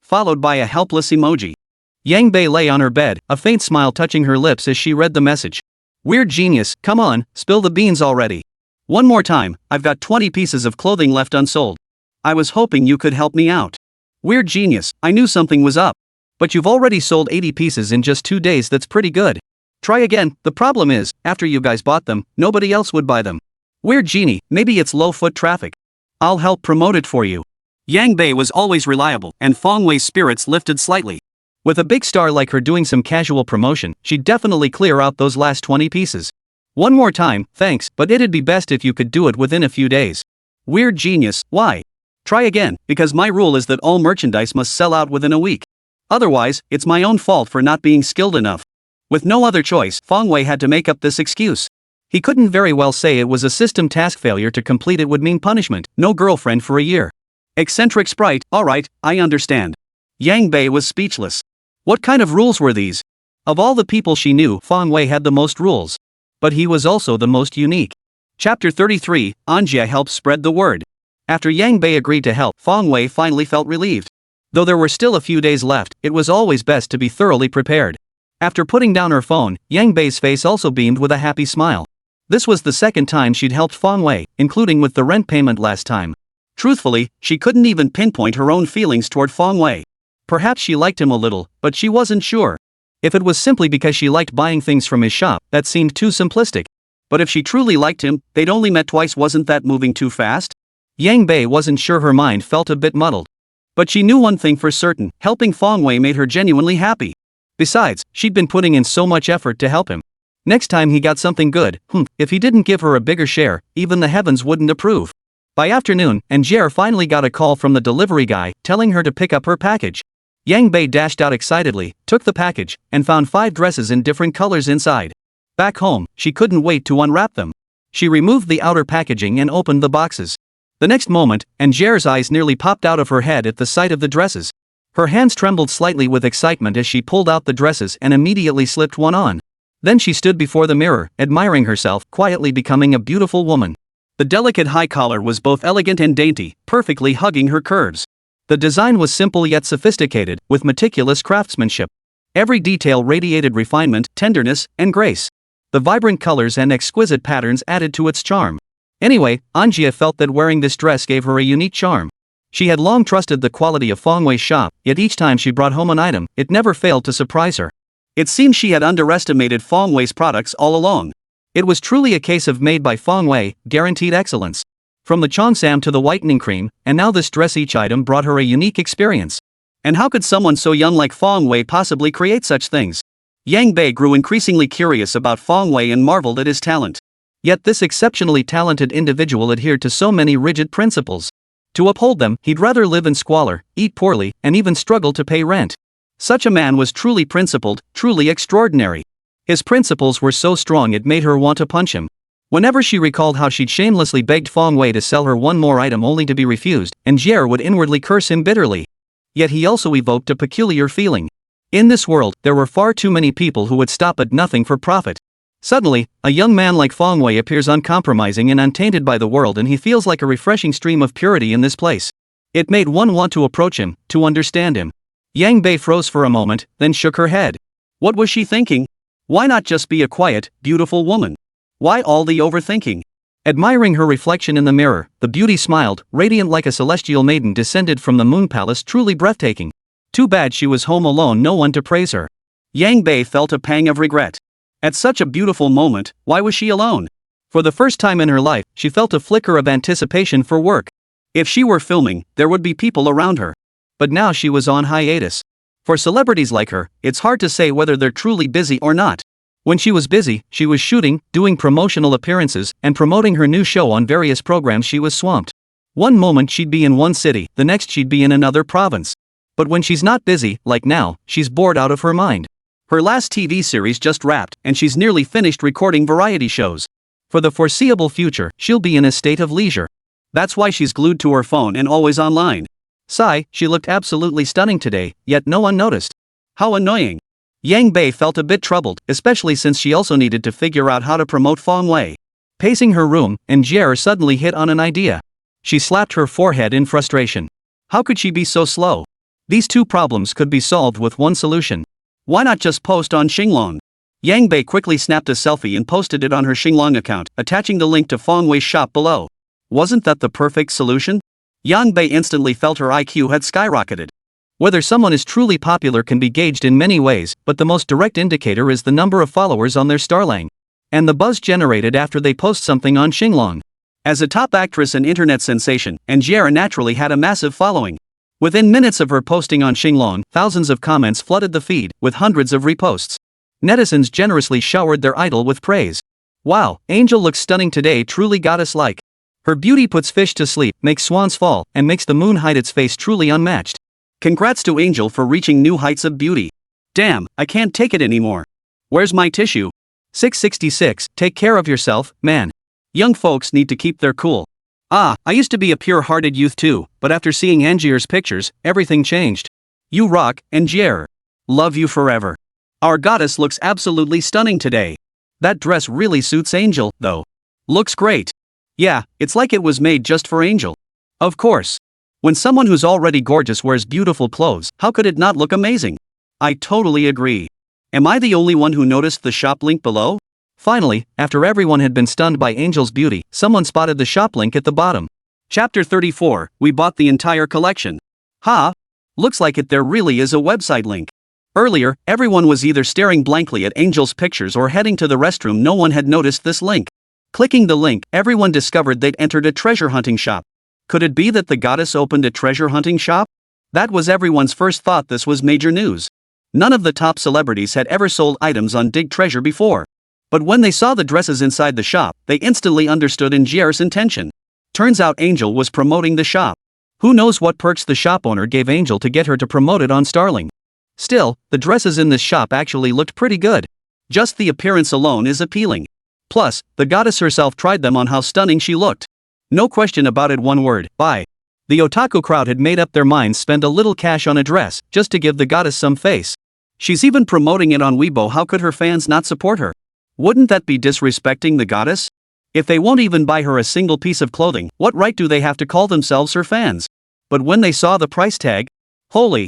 Followed by a helpless emoji. Yang Bei lay on her bed, a faint smile touching her lips as she read the message. Weird genius, come on, spill the beans already. One more time, I've got 20 pieces of clothing left unsold. I was hoping you could help me out. Weird genius, I knew something was up. But you've already sold 80 pieces in just 2 days, that's pretty good. Try again, the problem is, after you guys bought them, nobody else would buy them. Weird genie, maybe it's low foot traffic. I'll help promote it for you. Yang Bei was always reliable, and Fong Wei's spirits lifted slightly. With a big star like her doing some casual promotion, she'd definitely clear out those last 20 pieces. One more time, thanks, but it'd be best if you could do it within a few days. Weird genius, why? Try again, because my rule is that all merchandise must sell out within a week. Otherwise, it's my own fault for not being skilled enough. With no other choice, Fong Wei had to make up this excuse. He couldn't very well say it was a system task failure to complete it would mean punishment, no girlfriend for a year. Eccentric sprite, alright, I understand. Yang Bei was speechless. What kind of rules were these? Of all the people she knew, Fong Wei had the most rules. But he was also the most unique. Chapter 33, Anjia helps spread the word. After Yang Bei agreed to help, Fong Wei finally felt relieved. Though there were still a few days left, it was always best to be thoroughly prepared. After putting down her phone, Yang Bei's face also beamed with a happy smile. This was the second time she'd helped Fong Wei, including with the rent payment last time. Truthfully, she couldn't even pinpoint her own feelings toward Fong Wei. Perhaps she liked him a little, but she wasn't sure. If it was simply because she liked buying things from his shop, that seemed too simplistic. But if she truly liked him, they'd only met twice, wasn't that moving too fast? Yang Bei wasn't sure, her mind felt a bit muddled. But she knew one thing for certain, helping Fong Wei made her genuinely happy. Besides, she'd been putting in so much effort to help him. Next time he got something good, if he didn't give her a bigger share, even the heavens wouldn't approve. By afternoon, Anjia finally got a call from the delivery guy, telling her to pick up her package. Yang Bei dashed out excitedly, took the package, and found 5 dresses in different colors inside. Back home, she couldn't wait to unwrap them. She removed the outer packaging and opened the boxes. The next moment, Anjia's eyes nearly popped out of her head at the sight of the dresses. Her hands trembled slightly with excitement as she pulled out the dresses and immediately slipped one on. Then she stood before the mirror, admiring herself, quietly becoming a beautiful woman. The delicate high collar was both elegant and dainty, perfectly hugging her curves. The design was simple yet sophisticated, with meticulous craftsmanship. Every detail radiated refinement, tenderness, and grace. The vibrant colors and exquisite patterns added to its charm. Anyway, Anjia felt that wearing this dress gave her a unique charm. She had long trusted the quality of Fong Wei's shop, yet each time she brought home an item, it never failed to surprise her. It seemed she had underestimated Fong Wei's products all along. It was truly a case of made by Fong Wei, guaranteed excellence. From the Cheongsam to the whitening cream, and now this dress, each item brought her a unique experience. And how could someone so young like Fong Wei possibly create such things? Yang Bei grew increasingly curious about Fong Wei and marveled at his talent. Yet this exceptionally talented individual adhered to so many rigid principles. To uphold them, he'd rather live in squalor, eat poorly, and even struggle to pay rent. Such a man was truly principled, truly extraordinary. His principles were so strong it made her want to punch him. Whenever she recalled how she'd shamelessly begged Fong Wei to sell her one more item only to be refused, Anjia would inwardly curse him bitterly. Yet he also evoked a peculiar feeling. In this world, there were far too many people who would stop at nothing for profit. Suddenly, a young man like Fong Wei appears uncompromising and untainted by the world, and he feels like a refreshing stream of purity in this place. It made one want to approach him, to understand him. Yang Bei froze for a moment, then shook her head. What was she thinking? Why not just be a quiet, beautiful woman? Why all the overthinking? Admiring her reflection in the mirror, the beauty smiled, radiant like a celestial maiden descended from the moon palace, truly breathtaking. Too bad she was home alone, no one to praise her. Yang Bei felt a pang of regret. At such a beautiful moment, why was she alone? For the first time in her life, she felt a flicker of anticipation for work. If she were filming, there would be people around her. But now she was on hiatus. For celebrities like her, it's hard to say whether they're truly busy or not. When she was busy, she was shooting, doing promotional appearances, and promoting her new show on various programs. She was swamped. One moment she'd be in one city, the next she'd be in another province. But when she's not busy, like now, she's bored out of her mind. Her last TV series just wrapped, and she's nearly finished recording variety shows. For the foreseeable future, she'll be in a state of leisure. That's why she's glued to her phone and always online. Sigh, she looked absolutely stunning today, yet no one noticed. How annoying. Yang Bei felt a bit troubled, especially since she also needed to figure out how to promote Fong Wei. Pacing her room, Angier suddenly hit on an idea. She slapped her forehead in frustration. How could she be so slow? These two problems could be solved with one solution. Why not just post on Xinglong? Yang Bei quickly snapped a selfie and posted it on her Xinglong account, attaching the link to Feng Wei's shop below. Wasn't that the perfect solution? Yang Bei instantly felt her IQ had skyrocketed. Whether someone is truly popular can be gauged in many ways, but the most direct indicator is the number of followers on their Starlang. And the buzz generated after they post something on Xinglong. As a top actress and internet sensation, Angier naturally had a massive following. Within minutes of her posting on Xinglong, thousands of comments flooded the feed, with hundreds of reposts. Netizens generously showered their idol with praise. Wow, Angel looks stunning today, truly goddess-like. Her beauty puts fish to sleep, makes swans fall, and makes the moon hide its face, truly unmatched. Congrats to Angel for reaching new heights of beauty. Damn, I can't take it anymore. Where's my tissue? 666, take care of yourself, man. Young folks need to keep their cool. I used to be a pure-hearted youth too, but after seeing Angier's pictures, everything changed. You rock, Angier. Love you forever. Our goddess looks absolutely stunning today. That dress really suits Angel, though. Looks great. Yeah, it's like it was made just for Angel. Of course. When someone who's already gorgeous wears beautiful clothes, how could it not look amazing? I totally agree. Am I the only one who noticed the shop link below? Finally, after everyone had been stunned by Angel's beauty, someone spotted the shop link at the bottom. Chapter 34, we bought the entire collection. Looks like it there really is a website link. Earlier, everyone was either staring blankly at Angel's pictures or heading to the restroom. No one had noticed this link. Clicking the link, everyone discovered they'd entered a treasure hunting shop. Could it be that the goddess opened a treasure hunting shop? That was everyone's first thought. This was major news. None of the top celebrities had ever sold items on Dig Treasure before. But when they saw the dresses inside the shop, they instantly understood Angier's intention. Turns out Angel was promoting the shop. Who knows what perks the shop owner gave Angel to get her to promote it on Starling. Still, the dresses in this shop actually looked pretty good. Just the appearance alone is appealing. Plus, the goddess herself tried them on. How stunning she looked. No question about it, one word, buy. The otaku crowd had made up their minds spend a little cash on a dress, just to give the goddess some face. She's even promoting it on Weibo. How could her fans not support her? Wouldn't that be disrespecting the goddess? If they won't even buy her a single piece of clothing, what right do they have to call themselves her fans? But when they saw the price tag, holy.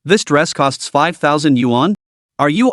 This dress costs 5,000 yuan? Are you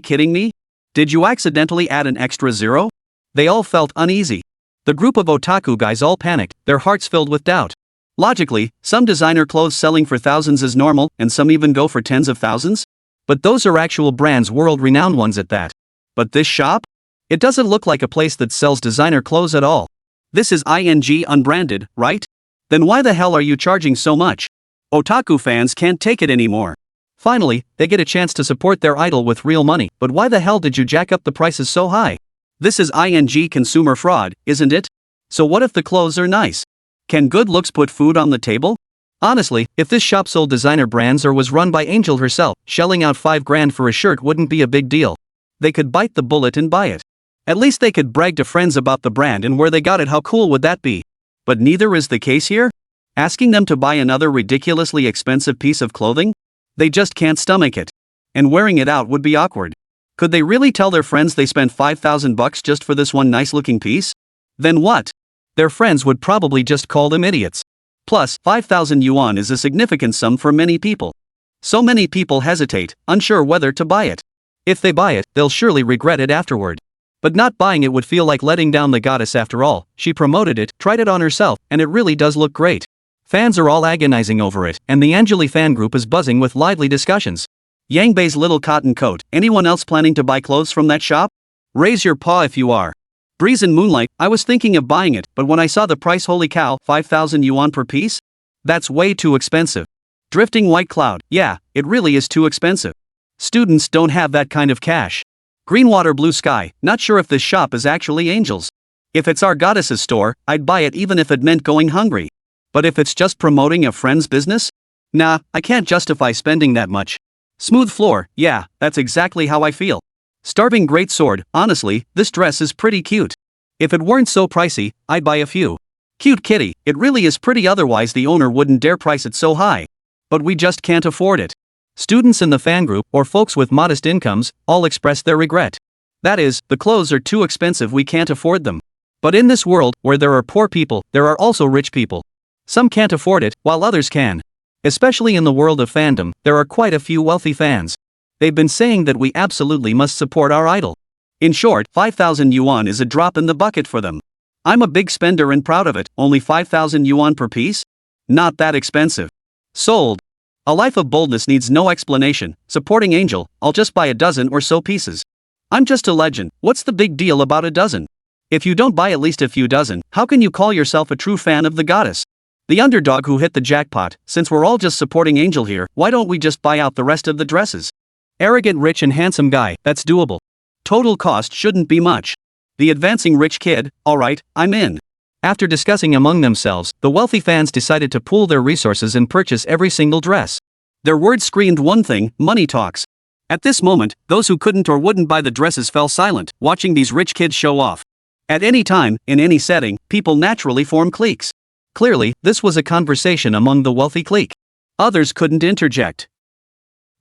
kidding me? Did you accidentally add an extra zero? They all felt uneasy. The group of otaku guys all panicked, their hearts filled with doubt. Logically, some designer clothes selling for thousands is normal, and some even go for tens of thousands? But those are actual brands, world-renowned ones at that. But this shop? It doesn't look like a place that sells designer clothes at all. This is unbranded, right? Then why the hell are you charging so much? Otaku fans can't take it anymore. Finally, they get a chance to support their idol with real money, but why the hell did you jack up the prices so high? This is consumer fraud, isn't it? So what if the clothes are nice? Can good looks put food on the table? Honestly, if this shop sold designer brands or was run by Angel herself, shelling out 5 grand for a shirt wouldn't be a big deal. They could bite the bullet and buy it. At least they could brag to friends about the brand and where they got it. How cool would that be? But neither is the case here. Asking them to buy another ridiculously expensive piece of clothing? They just can't stomach it. And wearing it out would be awkward. Could they really tell their friends they spent 5,000 bucks just for this one nice looking piece? Then what? Their friends would probably just call them idiots. Plus, 5,000 yuan is a significant sum for many people. So many people hesitate, unsure whether to buy it. If they buy it, they'll surely regret it afterward. But not buying it would feel like letting down the goddess. After all, she promoted it, tried it on herself, and it really does look great. Fans are all agonizing over it, and the Angeli fan group is buzzing with lively discussions. Yang Bei's little cotton coat. Anyone else planning to buy clothes from that shop? Raise your paw if you are. Breeze and Moonlight, I was thinking of buying it, but when I saw the price, holy cow, 5,000 yuan per piece? That's way too expensive. Drifting White Cloud, yeah, it really is too expensive. Students don't have that kind of cash. Greenwater Blue Sky, not sure if this shop is actually Angel's. If it's our goddess's store, I'd buy it even if it meant going hungry. But if it's just promoting a friend's business? Nah, I can't justify spending that much. Smooth Floor, yeah, that's exactly how I feel. Starving Great Sword, honestly, this dress is pretty cute. If it weren't so pricey, I'd buy a few. Cute kitty, it really is pretty, otherwise the owner wouldn't dare price it so high. But we just can't afford it. Students in the fan group, or folks with modest incomes, all expressed their regret. That is, the clothes are too expensive, we can't afford them. But in this world, where there are poor people, there are also rich people. Some can't afford it, while others can. Especially in the world of fandom, there are quite a few wealthy fans. They've been saying that we absolutely must support our idol. In short, 5,000 yuan is a drop in the bucket for them. I'm a big spender and proud of it. Only 5,000 yuan per piece? Not that expensive. Sold. A life of boldness needs no explanation. Supporting Angel, I'll just buy a dozen or so pieces. I'm just a legend, what's the big deal about a dozen? If you don't buy at least a few dozen, how can you call yourself a true fan of the goddess? The underdog who hit the jackpot. Since we're all just supporting Angel here, why don't we just buy out the rest of the dresses? Arrogant rich and handsome guy, that's doable. Total cost shouldn't be much. The advancing rich kid, alright, I'm in. After discussing among themselves, the wealthy fans decided to pool their resources and purchase every single dress. Their words screamed one thing: money talks. At this moment, those who couldn't or wouldn't buy the dresses fell silent, watching these rich kids show off. At any time, in any setting, people naturally form cliques. Clearly, this was a conversation among the wealthy clique. Others couldn't interject.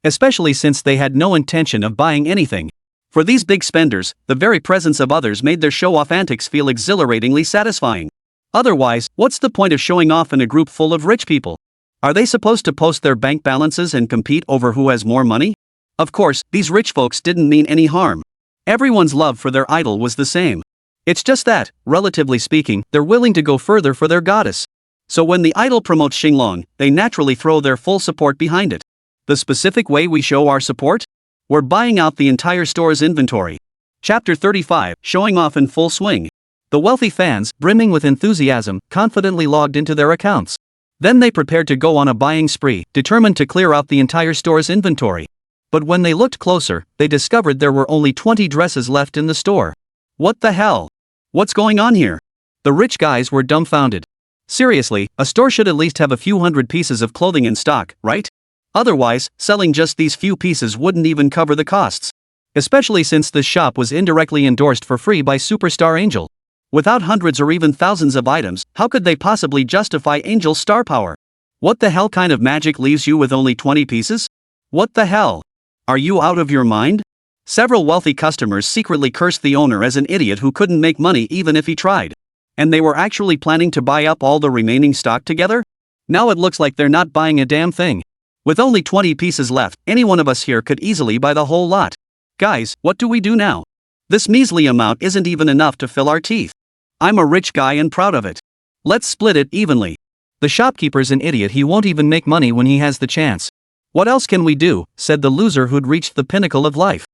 Especially since they had no intention of buying anything. For these big spenders, the very presence of others made their show-off antics feel exhilaratingly satisfying. Otherwise, what's the point of showing off in a group full of rich people? Are they supposed to post their bank balances and compete over who has more money? Of course, these rich folks didn't mean any harm. Everyone's love for their idol was the same. It's just that, relatively speaking, they're willing to go further for their goddess. So when the idol promotes Xinglong, they naturally throw their full support behind it. The specific way we show our support? We're buying out the entire store's inventory. Chapter 35, showing off in full swing. The wealthy fans, brimming with enthusiasm, confidently logged into their accounts. Then they prepared to go on a buying spree, determined to clear out the entire store's inventory. But when they looked closer, they discovered there were only 20 dresses left in the store. What the hell? What's going on here? The rich guys were dumbfounded. Seriously, a store should at least have a few hundred pieces of clothing in stock, right? Otherwise, selling just these few pieces wouldn't even cover the costs. Especially since this shop was indirectly endorsed for free by Superstar Angel. Without hundreds or even thousands of items, how could they possibly justify Angel's star power? What the hell kind of magic leaves you with only 20 pieces? What the hell? Are you out of your mind? Several wealthy customers secretly cursed the owner as an idiot who couldn't make money even if he tried. And they were actually planning to buy up all the remaining stock together? Now it looks like they're not buying a damn thing. With only 20 pieces left, any one of us here could easily buy the whole lot. Guys, what do we do now? This measly amount isn't even enough to fill our teeth. I'm a rich guy and proud of it. Let's split it evenly. The shopkeeper's an idiot, he won't even make money when he has the chance. What else can we do, said the loser who'd reached the pinnacle of life.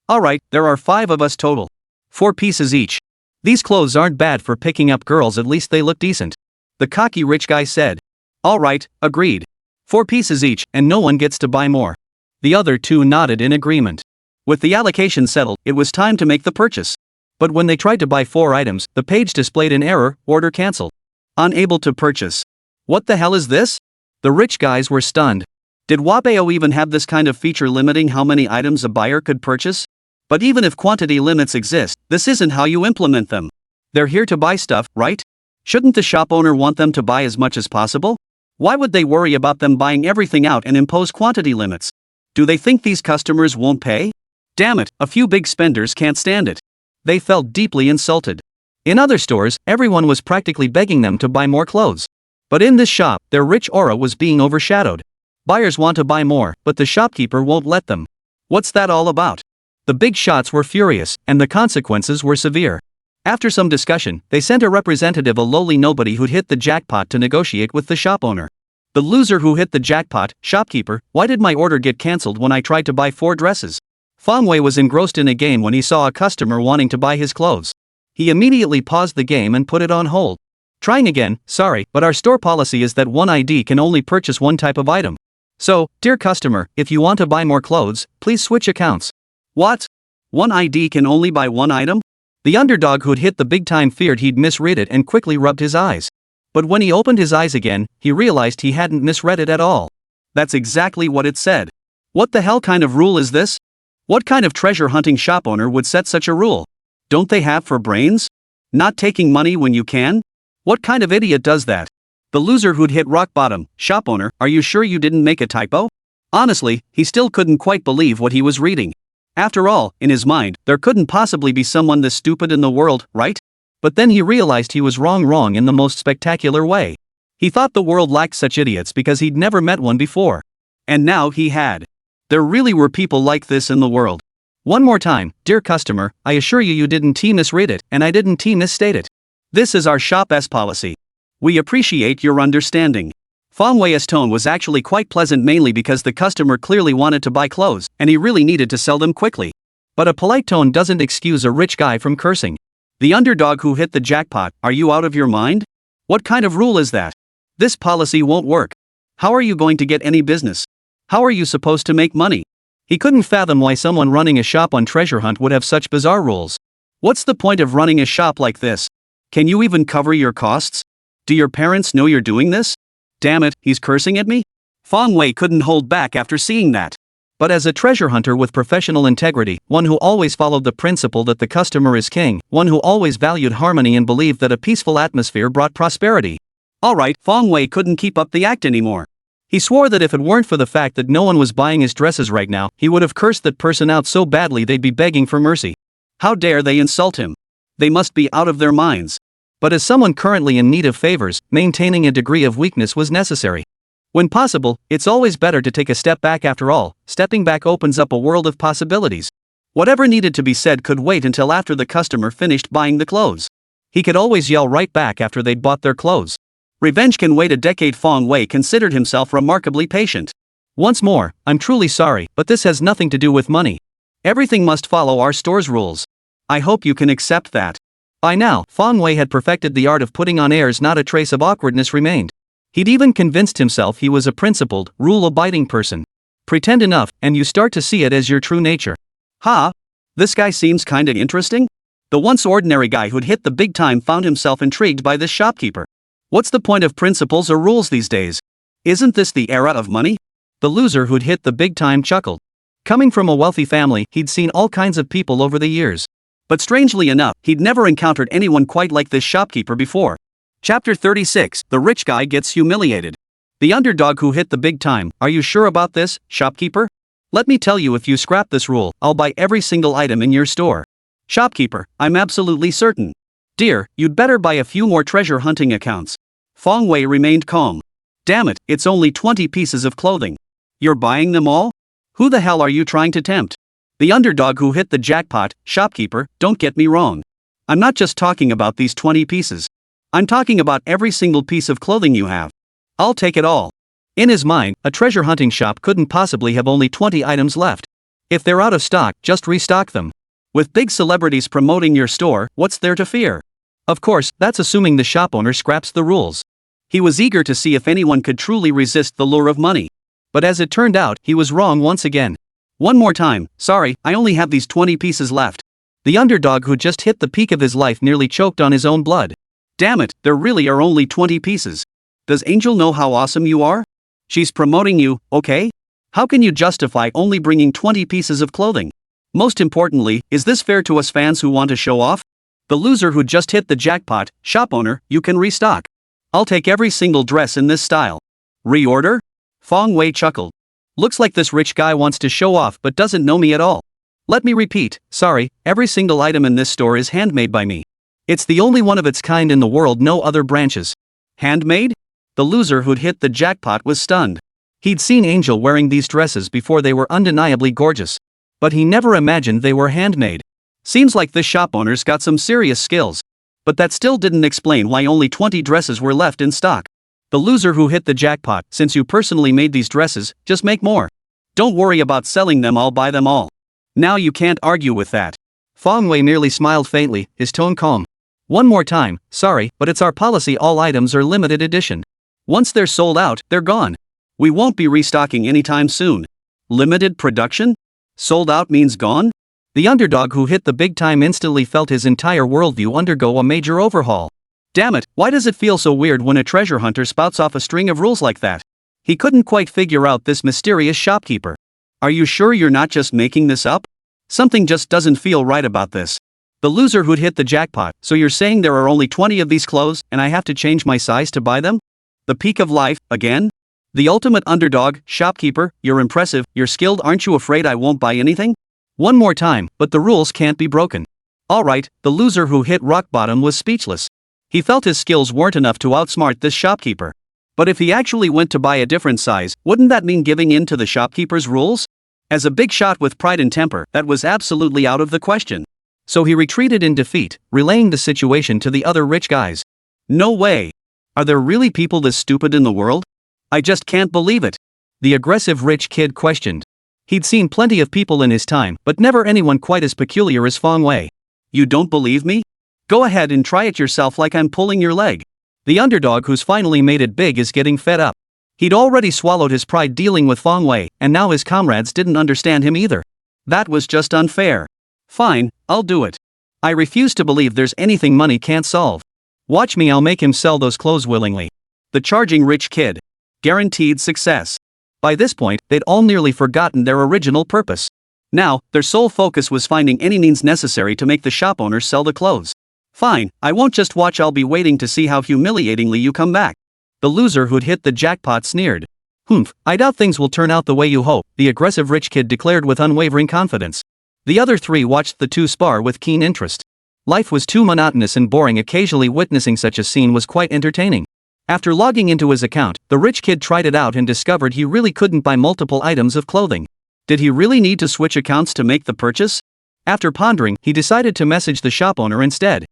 Alright, there are 5 of us total. 4 pieces each. These clothes aren't bad for picking up girls, at least they look decent. The cocky rich guy said. Alright, agreed. 4 pieces each, and no one gets to buy more. The other 2 nodded in agreement. With the allocation settled, it was time to make the purchase. But when they tried to buy 4 items, the page displayed an error: order cancelled. Unable to purchase. What the hell is this? The rich guys were stunned. Did Wabao even have this kind of feature limiting how many items a buyer could purchase? But even if quantity limits exist, this isn't how you implement them. They're here to buy stuff, right? Shouldn't the shop owner want them to buy as much as possible? Why would they worry about them buying everything out and impose quantity limits? Do they think these customers won't pay? Damn it, a few big spenders can't stand it. They felt deeply insulted. In other stores, everyone was practically begging them to buy more clothes. But in this shop, their rich aura was being overshadowed. Buyers want to buy more, but the shopkeeper won't let them. What's that all about? The big shots were furious, and the consequences were severe. After some discussion, they sent a representative, a lowly nobody who'd hit the jackpot, to negotiate with the shop owner. The loser who hit the jackpot: shopkeeper, why did my order get cancelled when I tried to buy 4 dresses? Fang Wei was engrossed in a game when he saw a customer wanting to buy his clothes. He immediately paused the game and put it on hold. Trying again, sorry, but our store policy is that one ID can only purchase one type of item. So, dear customer, if you want to buy more clothes, please switch accounts. What? One ID can only buy one item? The underdog who'd hit the big time feared he'd misread it and quickly rubbed his eyes. But when he opened his eyes again, he realized he hadn't misread it at all. That's exactly what it said. What the hell kind of rule is this? What kind of treasure hunting shop owner would set such a rule? Don't they have for brains? Not taking money when you can? What kind of idiot does that? The loser who'd hit rock bottom: shop owner, are you sure you didn't make a typo? Honestly, he still couldn't quite believe what he was reading. After all, in his mind, there couldn't possibly be someone this stupid in the world, right? But then he realized he was wrong in the most spectacular way. He thought the world lacked such idiots because he'd never met one before. And now he had. There really were people like this in the world. One more time, dear customer, I assure you didn't misread it, and I didn't misstate it. This is our shop's policy. We appreciate your understanding. Fong Wei's tone was actually quite pleasant, mainly because the customer clearly wanted to buy clothes, and he really needed to sell them quickly. But a polite tone doesn't excuse a rich guy from cursing. The underdog who hit the jackpot, are you out of your mind? What kind of rule is that? This policy won't work. How are you going to get any business? How are you supposed to make money? He couldn't fathom why someone running a shop on Treasure Hunt would have such bizarre rules. What's the point of running a shop like this? Can you even cover your costs? Do your parents know you're doing this? Damn it, he's cursing at me? Fong Wei couldn't hold back after seeing that. But as a treasure hunter with professional integrity, one who always followed the principle that the customer is king, one who always valued harmony and believed that a peaceful atmosphere brought prosperity. Alright, Fong Wei couldn't keep up the act anymore. He swore that if it weren't for the fact that no one was buying his dresses right now, he would have cursed that person out so badly they'd be begging for mercy. How dare they insult him? They must be out of their minds. But as someone currently in need of favors, maintaining a degree of weakness was necessary. When possible, it's always better to take a step back. After all, stepping back opens up a world of possibilities. Whatever needed to be said could wait until after the customer finished buying the clothes. He could always yell right back after they'd bought their clothes. Revenge can wait a decade. Fong Wei considered himself remarkably patient. Once more, I'm truly sorry, but this has nothing to do with money. Everything must follow our store's rules. I hope you can accept that. By now, Fong Wei had perfected the art of putting on airs. Not a trace of awkwardness remained. He'd even convinced himself he was a principled, rule-abiding person. Pretend enough, and you start to see it as your true nature. Ha! This guy seems kinda interesting? The once ordinary guy who'd hit the big time found himself intrigued by this shopkeeper. What's the point of principles or rules these days? Isn't this the era of money? The loser who'd hit the big time chuckled. Coming from a wealthy family, he'd seen all kinds of people over the years. But strangely enough, he'd never encountered anyone quite like this shopkeeper before. Chapter 36, The Rich Guy Gets Humiliated. The underdog who hit the big time, are you sure about this, shopkeeper? Let me tell you, if you scrap this rule, I'll buy every single item in your store. Shopkeeper, I'm absolutely certain. Dear, you'd better buy a few more treasure hunting accounts. Fong Wei remained calm. Damn it, it's only 20 pieces of clothing. You're buying them all? Who the hell are you trying to tempt? The underdog who hit the jackpot, shopkeeper, don't get me wrong. I'm not just talking about these 20 pieces. I'm talking about every single piece of clothing you have. I'll take it all. In his mind, a treasure hunting shop couldn't possibly have only 20 items left. If they're out of stock, just restock them. With big celebrities promoting your store, what's there to fear? Of course, that's assuming the shop owner scraps the rules. He was eager to see if anyone could truly resist the lure of money. But as it turned out, he was wrong once again. One more time, sorry, I only have these 20 pieces left. The underdog who just hit the peak of his life nearly choked on his own blood. Damn it, there really are only 20 pieces. Does Angel know how awesome you are? She's promoting you, okay? How can you justify only bringing 20 pieces of clothing? Most importantly, is this fair to us fans who want to show off? The loser who just hit the jackpot, shop owner, you can restock. I'll take every single dress in this style. Reorder? Fong Wei chuckled. Looks like this rich guy wants to show off but doesn't know me at all. Let me repeat, sorry, every single item in this store is handmade by me. It's the only one of its kind in the world, no other branches. Handmade? The loser who'd hit the jackpot was stunned. He'd seen Angel wearing these dresses before. They were undeniably gorgeous. But he never imagined they were handmade. Seems like this shop owner's got some serious skills. But that still didn't explain why only 20 dresses were left in stock. The loser who hit the jackpot, since you personally made these dresses, just make more. Don't worry about selling them, I'll buy them all. Now you can't argue with that. Fong Wei merely smiled faintly, his tone calm. One more time, sorry, but it's our policy, all items are limited edition. Once they're sold out, they're gone. We won't be restocking anytime soon. Limited production? Sold out means gone? The underdog who hit the big time instantly felt his entire worldview undergo a major overhaul. Damn it, why does it feel so weird when a treasure hunter spouts off a string of rules like that? He couldn't quite figure out this mysterious shopkeeper. Are you sure you're not just making this up? Something just doesn't feel right about this. The loser who'd hit the jackpot, so you're saying there are only 20 of these clothes and I have to change my size to buy them? The peak of life, again? The ultimate underdog, shopkeeper, you're impressive, you're skilled, aren't you afraid I won't buy anything? One more time, but the rules can't be broken. Alright, the loser who hit rock bottom was speechless. He felt his skills weren't enough to outsmart this shopkeeper. But if he actually went to buy a different size, wouldn't that mean giving in to the shopkeeper's rules? As a big shot with pride and temper, that was absolutely out of the question. So he retreated in defeat, relaying the situation to the other rich guys. No way! Are there really people this stupid in the world? I just can't believe it. The aggressive rich kid questioned. He'd seen plenty of people in his time, but never anyone quite as peculiar as Fong Wei. You don't believe me? Go ahead and try it yourself like I'm pulling your leg. The underdog who's finally made it big is getting fed up. He'd already swallowed his pride dealing with Fong Wei, and now his comrades didn't understand him either. That was just unfair. Fine, I'll do it. I refuse to believe there's anything money can't solve. Watch me, I'll make him sell those clothes willingly. The charging rich kid. Guaranteed success. By this point, they'd all nearly forgotten their original purpose. Now, their sole focus was finding any means necessary to make the shop owner sell the clothes. Fine, I won't just watch, I'll be waiting to see how humiliatingly you come back. The loser who'd hit the jackpot sneered. Humph, I doubt things will turn out the way you hope, the aggressive rich kid declared with unwavering confidence. The other three watched the two spar with keen interest. Life was too monotonous and boring, occasionally witnessing such a scene was quite entertaining. After logging into his account, the rich kid tried it out and discovered he really couldn't buy multiple items of clothing. Did he really need to switch accounts to make the purchase? After pondering, he decided to message the shop owner instead.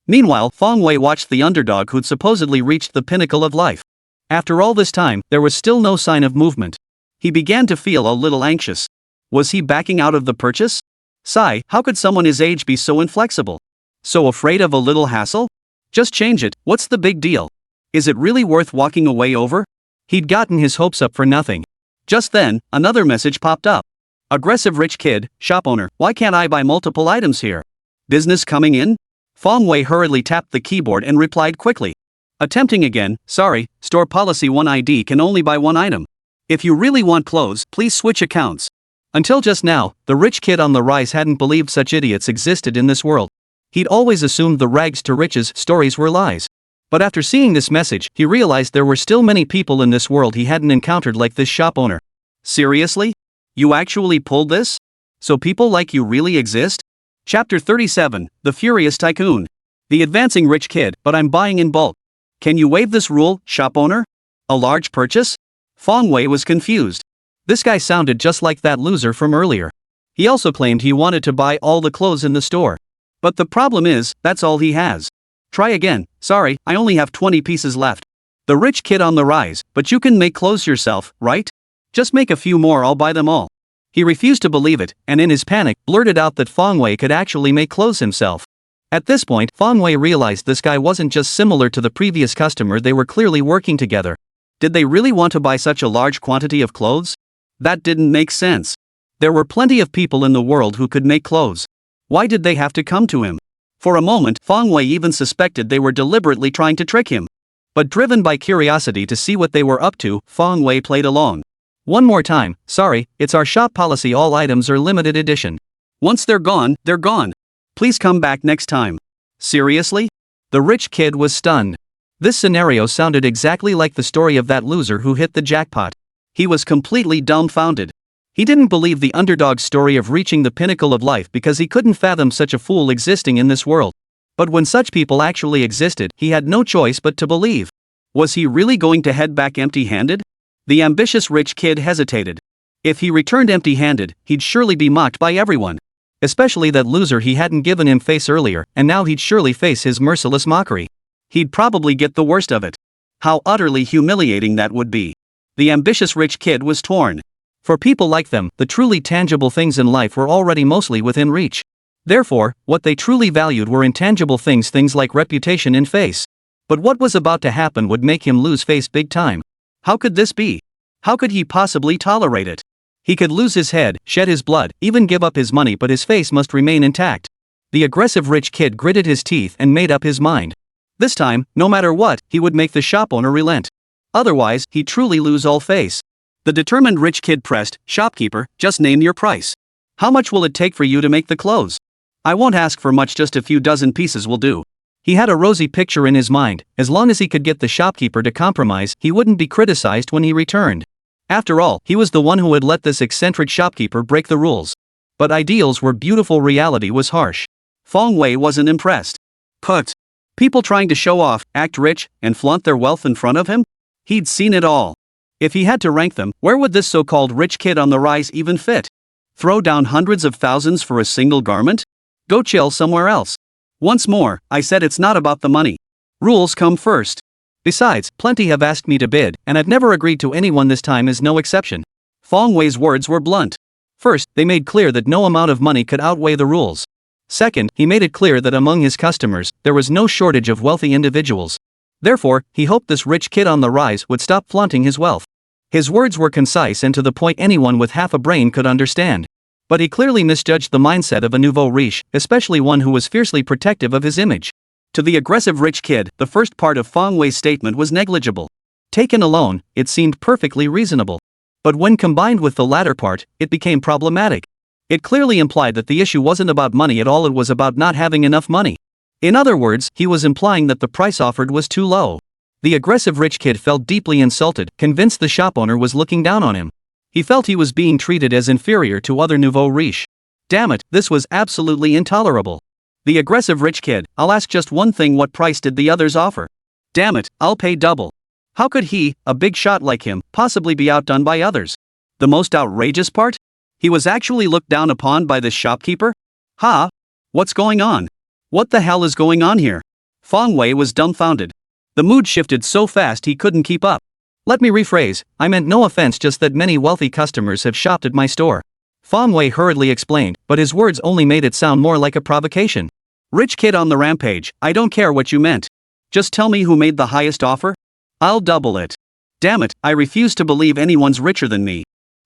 Meanwhile, Fong Wei watched the underdog who'd supposedly reached the pinnacle of life. After all this time, there was still no sign of movement. He began to feel a little anxious. Was he backing out of the purchase? Sigh, how could someone his age be so inflexible? So afraid of a little hassle? Just change it, what's the big deal? Is it really worth walking away over? He'd gotten his hopes up for nothing. Just then, another message popped up. Aggressive rich kid, shop owner, why can't I buy multiple items here? Business coming in? Fong Wei hurriedly tapped the keyboard and replied quickly. Attempting again, sorry, store policy 1 ID can only buy 1 item. If you really want clothes, please switch accounts. Until just now, the rich kid on the rise hadn't believed such idiots existed in this world. He'd always assumed the rags to riches stories were lies. But after seeing this message, he realized there were still many people in this world he hadn't encountered like this shop owner. Seriously? You actually pulled this? So people like you really exist? Chapter 37, The Furious Tycoon. The advancing rich kid, but I'm buying in bulk. Can you waive this rule, shop owner? A large purchase? Fong Wei was confused. This guy sounded just like that loser from earlier. He also claimed he wanted to buy all the clothes in the store. But the problem is, that's all he has. Try again, sorry, I only have 20 pieces left. The rich kid on the rise, but you can make clothes yourself, right? Just make a few more, I'll buy them all. He refused to believe it, and in his panic, blurted out that Fong Wei could actually make clothes himself. At this point, Fong Wei realized this guy wasn't just similar to the previous customer, they were clearly working together. Did they really want to buy such a large quantity of clothes? That didn't make sense. There were plenty of people in the world who could make clothes. Why did they have to come to him? For a moment, Fong Wei even suspected they were deliberately trying to trick him. But driven by curiosity to see what they were up to, Fong Wei played along. One more time, sorry, it's our shop policy, all items are limited edition. Once they're gone, they're gone. Please come back next time. Seriously? The rich kid was stunned. This scenario sounded exactly like the story of that loser who hit the jackpot. He was completely dumbfounded. He didn't believe the underdog's story of reaching the pinnacle of life because he couldn't fathom such a fool existing in this world. But when such people actually existed, he had no choice but to believe. Was he really going to head back empty-handed? The ambitious rich kid hesitated. If he returned empty-handed, he'd surely be mocked by everyone. Especially that loser he hadn't given him face earlier, and now he'd surely face his merciless mockery. He'd probably get the worst of it. How utterly humiliating that would be. The ambitious rich kid was torn. For people like them, the truly tangible things in life were already mostly within reach. Therefore, what they truly valued were intangible things like reputation and face. But what was about to happen would make him lose face big time. How could this be? How could he possibly tolerate it? He could lose his head, shed his blood, even give up his money, but his face must remain intact. The aggressive rich kid gritted his teeth and made up his mind. This time, no matter what, he would make the shop owner relent. Otherwise, he'd truly lose all face. The determined rich kid pressed, "Shopkeeper, just name your price. How much will it take for you to make the clothes? I won't ask for much, just a few dozen pieces will do." He had a rosy picture in his mind. As long as he could get the shopkeeper to compromise, he wouldn't be criticized when he returned. After all, he was the one who had let this eccentric shopkeeper break the rules. But ideals were beautiful, reality was harsh. Feng Wei wasn't impressed. Put. People trying to show off, act rich, and flaunt their wealth in front of him? He'd seen it all. If he had to rank them, where would this so-called rich kid on the rise even fit? Throw down hundreds of thousands for a single garment? Go chill somewhere else. Once more, I said it's not about the money. Rules come first. Besides, plenty have asked me to bid, and I've never agreed to anyone. This time is no exception. Feng Wei's words were blunt. First, they made clear that no amount of money could outweigh the rules. Second, he made it clear that among his customers, there was no shortage of wealthy individuals. Therefore, he hoped this rich kid on the rise would stop flaunting his wealth. His words were concise and to the point anyone with half a brain could understand. But he clearly misjudged the mindset of a nouveau riche, especially one who was fiercely protective of his image. To the aggressive rich kid, the first part of Feng Wei's statement was negligible. Taken alone, it seemed perfectly reasonable. But when combined with the latter part, it became problematic. It clearly implied that the issue wasn't about money at all, it was about not having enough money. In other words, he was implying that the price offered was too low. The aggressive rich kid felt deeply insulted, convinced the shop owner was looking down on him. He felt he was being treated as inferior to other nouveau riche. Damn it, this was absolutely intolerable. The aggressive rich kid, I'll ask just one thing, what price did the others offer? Damn it, I'll pay double. How could he, a big shot like him, possibly be outdone by others? The most outrageous part? He was actually looked down upon by this shopkeeper? Ha! What's going on? What the hell is going on here? Feng Wei was dumbfounded. The mood shifted so fast he couldn't keep up. Let me rephrase, I meant no offense, just that many wealthy customers have shopped at my store. Feng Wei hurriedly explained, but his words only made it sound more like a provocation. Rich kid on the rampage, I don't care what you meant. Just tell me who made the highest offer? I'll double it. Damn it, I refuse to believe anyone's richer than me.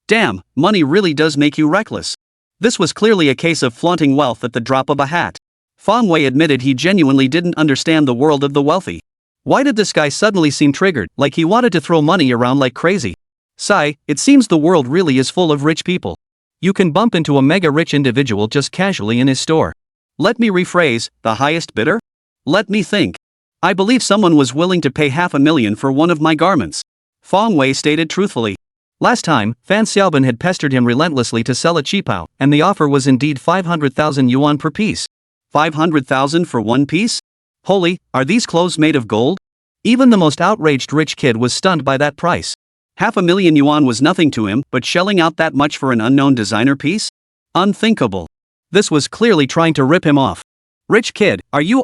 Damn, money really does make you reckless. This was clearly a case of flaunting wealth at the drop of a hat. Feng Wei admitted he genuinely didn't understand the world of the wealthy. Why did this guy suddenly seem triggered, like he wanted to throw money around like crazy? Sigh, it seems the world really is full of rich people. You can bump into a mega rich individual just casually in his store. Let me rephrase, the highest bidder? Let me think. I believe someone was willing to pay $500,000 for one of my garments. Feng Wei stated truthfully. Last time, Fan Xiaobin had pestered him relentlessly to sell a cheapao, and the offer was indeed 500,000 yuan per piece. 500,000 for one piece? Holy, are these clothes made of gold? Even the most outraged rich kid was stunned by that price. 500,000 yuan was nothing to him, but shelling out that much for an unknown designer piece? Unthinkable. This was clearly trying to rip him off. Rich kid, are you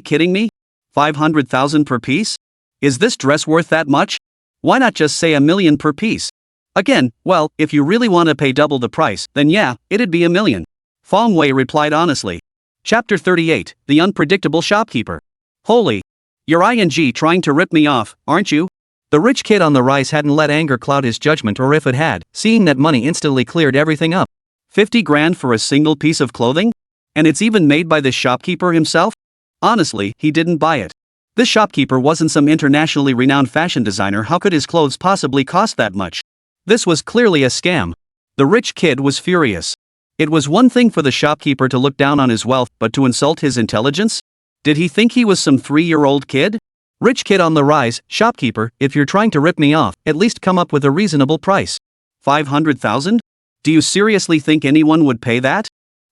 kidding me? 500,000 per piece? Is this dress worth that much? Why not just say $1 million per piece? Again, well, if you really want to pay double the price, then yeah, it'd be $1 million. Feng Wei replied honestly. Chapter 38, The Unpredictable Shopkeeper. Holy. You're trying to rip me off, aren't you? The rich kid on the rise hadn't let anger cloud his judgment, or if it had, seeing that money instantly cleared everything up. 50 grand for a single piece of clothing? And it's even made by the shopkeeper himself? Honestly, he didn't buy it. This shopkeeper wasn't some internationally renowned fashion designer. How could his clothes possibly cost that much? This was clearly a scam. The rich kid was furious. It was one thing for the shopkeeper to look down on his wealth, but to insult his intelligence? Did he think he was some 3-year-old kid? Rich kid on the rise, shopkeeper, if you're trying to rip me off, at least come up with a reasonable price. 500,000? Do you seriously think anyone would pay that?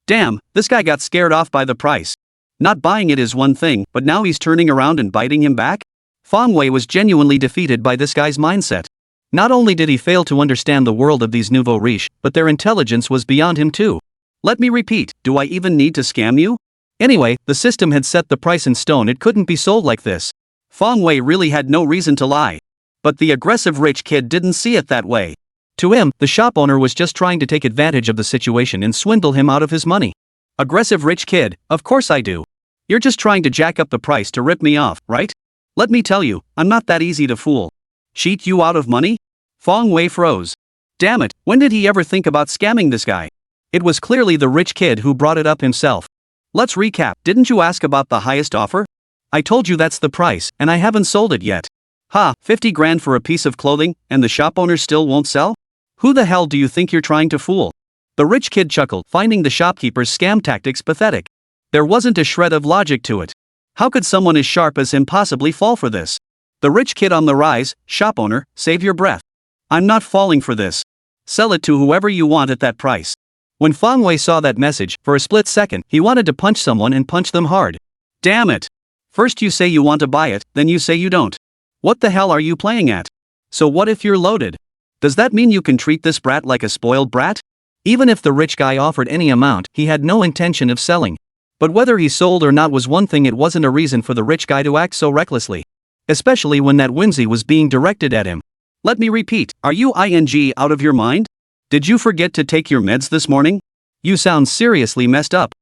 Damn, this guy got scared off by the price. Not buying it is one thing, but now he's turning around and biting him back? Feng Wei was genuinely defeated by this guy's mindset. Not only did he fail to understand the world of these nouveau riche, but their intelligence was beyond him too. Let me repeat, do I even need to scam you? Anyway, the system had set the price in stone, it couldn't be sold like this. Feng Wei really had no reason to lie. But the aggressive rich kid didn't see it that way. To him, the shop owner was just trying to take advantage of the situation and swindle him out of his money. Aggressive rich kid, of course I do. You're just trying to jack up the price to rip me off, right? Let me tell you, I'm not that easy to fool. Cheat you out of money? Feng Wei froze. Damn it, when did he ever think about scamming this guy? It was clearly the rich kid who brought it up himself. Let's recap, didn't you ask about the highest offer? I told you that's the price, and I haven't sold it yet. Ha, 50 grand for a piece of clothing, and the shop owner still won't sell? Who the hell do you think you're trying to fool? The rich kid chuckled, finding the shopkeeper's scam tactics pathetic. There wasn't a shred of logic to it. How could someone as sharp as him possibly fall for this? The rich kid on the rise, shop owner, save your breath. I'm not falling for this. Sell it to whoever you want at that price. When Fang Wei saw that message, for a split second, he wanted to punch someone and punch them hard. Damn it! First you say you want to buy it, then you say you don't. What the hell are you playing at? So what if you're loaded? Does that mean you can treat this brat like a spoiled brat? Even if the rich guy offered any amount, he had no intention of selling. But whether he sold or not was one thing, it wasn't a reason for the rich guy to act so recklessly. Especially when that whimsy was being directed at him. Let me repeat, are you out of your mind? Did you forget to take your meds this morning? You sound seriously messed up.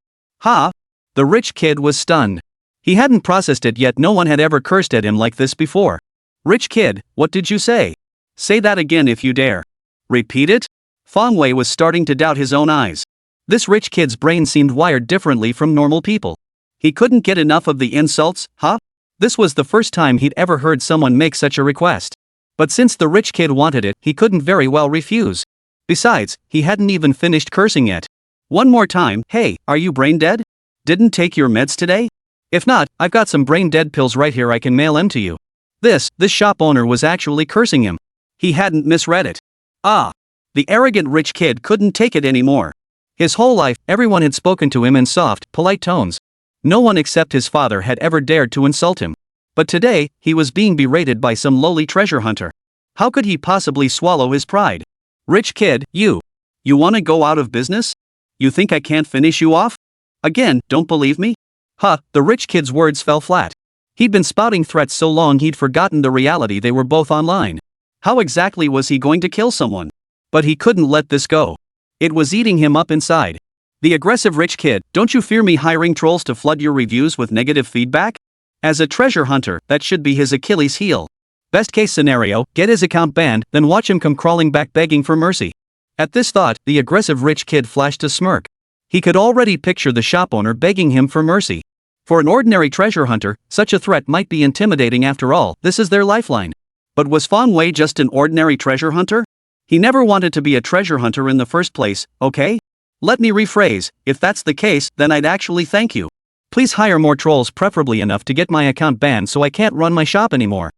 Ha! The rich kid was stunned. He hadn't processed it yet. No one had ever cursed at him like this before. Rich kid, what did you say? Say that again if you dare. Repeat it? Fang Wei was starting to doubt his own eyes. This rich kid's brain seemed wired differently from normal people. He couldn't get enough of the insults, huh? This was the first time he'd ever heard someone make such a request. But since the rich kid wanted it, he couldn't very well refuse. Besides, he hadn't even finished cursing yet. One more time, hey, are you brain dead? Didn't take your meds today? If not, I've got some brain dead pills right here, I can mail them to you. This shop owner was actually cursing him. He hadn't misread it. Ah! The arrogant rich kid couldn't take it anymore. His whole life, everyone had spoken to him in soft, polite tones. No one except his father had ever dared to insult him. But today, he was being berated by some lowly treasure hunter. How could he possibly swallow his pride? Rich kid, you wanna go out of business? You think I can't finish you off? Again, don't believe me? Huh, the rich kid's words fell flat. He'd been spouting threats so long he'd forgotten the reality they were both online. How exactly was he going to kill someone? But he couldn't let this go. It was eating him up inside. The aggressive rich kid, don't you fear me hiring trolls to flood your reviews with negative feedback? As a treasure hunter, that should be his Achilles heel. Best case scenario, get his account banned, then watch him come crawling back begging for mercy. At this thought, the aggressive rich kid flashed a smirk. He could already picture the shop owner begging him for mercy. For an ordinary treasure hunter, such a threat might be intimidating. After all, this is their lifeline. But was Fang Wei just an ordinary treasure hunter? He never wanted to be a treasure hunter in the first place, okay? Let me rephrase, if that's the case, then I'd actually thank you. Please hire more trolls, preferably enough to get my account banned so I can't run my shop anymore.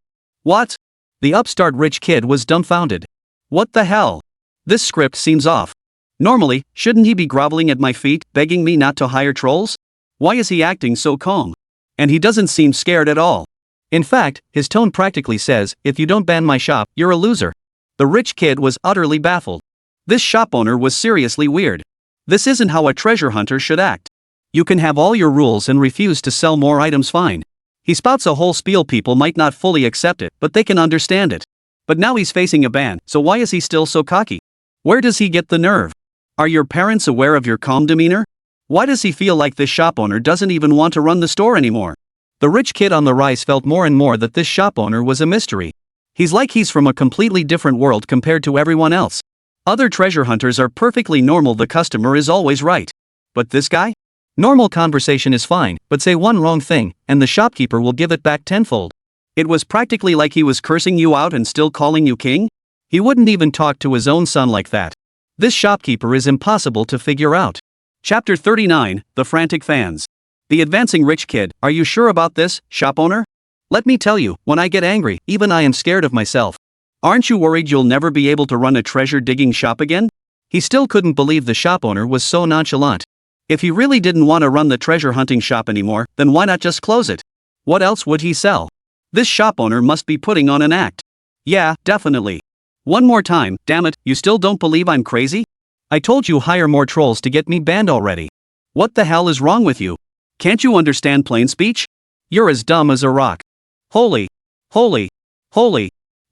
What? The upstart rich kid was dumbfounded. What the hell? This script seems off. Normally, shouldn't he be groveling at my feet, begging me not to hire trolls? Why is he acting so calm? And he doesn't seem scared at all. In fact, his tone practically says, if you don't ban my shop, you're a loser. The rich kid was utterly baffled. This shop owner was seriously weird. This isn't how a treasure hunter should act. You can have all your rules and refuse to sell more items, fine. He spouts a whole spiel, people might not fully accept it, but they can understand it. But now he's facing a ban, so why is he still so cocky? Where does he get the nerve? Are your parents aware of your calm demeanor? Why does he feel like this shop owner doesn't even want to run the store anymore? The rich kid on the rise felt more and more that this shop owner was a mystery. He's like he's from a completely different world compared to everyone else. Other treasure hunters are perfectly normal, the customer is always right. But this guy? Normal conversation is fine, but say one wrong thing, and the shopkeeper will give it back tenfold. It was practically like he was cursing you out and still calling you king? He wouldn't even talk to his own son like that. This shopkeeper is impossible to figure out. Chapter 39, The Frantic Fans. The advancing rich kid, are you sure about this, shop owner? Let me tell you, when I get angry, even I am scared of myself. Aren't you worried you'll never be able to run a treasure-digging shop again? He still couldn't believe the shop owner was so nonchalant. If he really didn't want to run the treasure-hunting shop anymore, then why not just close it? What else would he sell? This shop owner must be putting on an act. Yeah, definitely. One more time, damn it, you still don't believe I'm crazy? I told you hire more trolls to get me banned already. What the hell is wrong with you? Can't you understand plain speech? You're as dumb as a rock. Holy.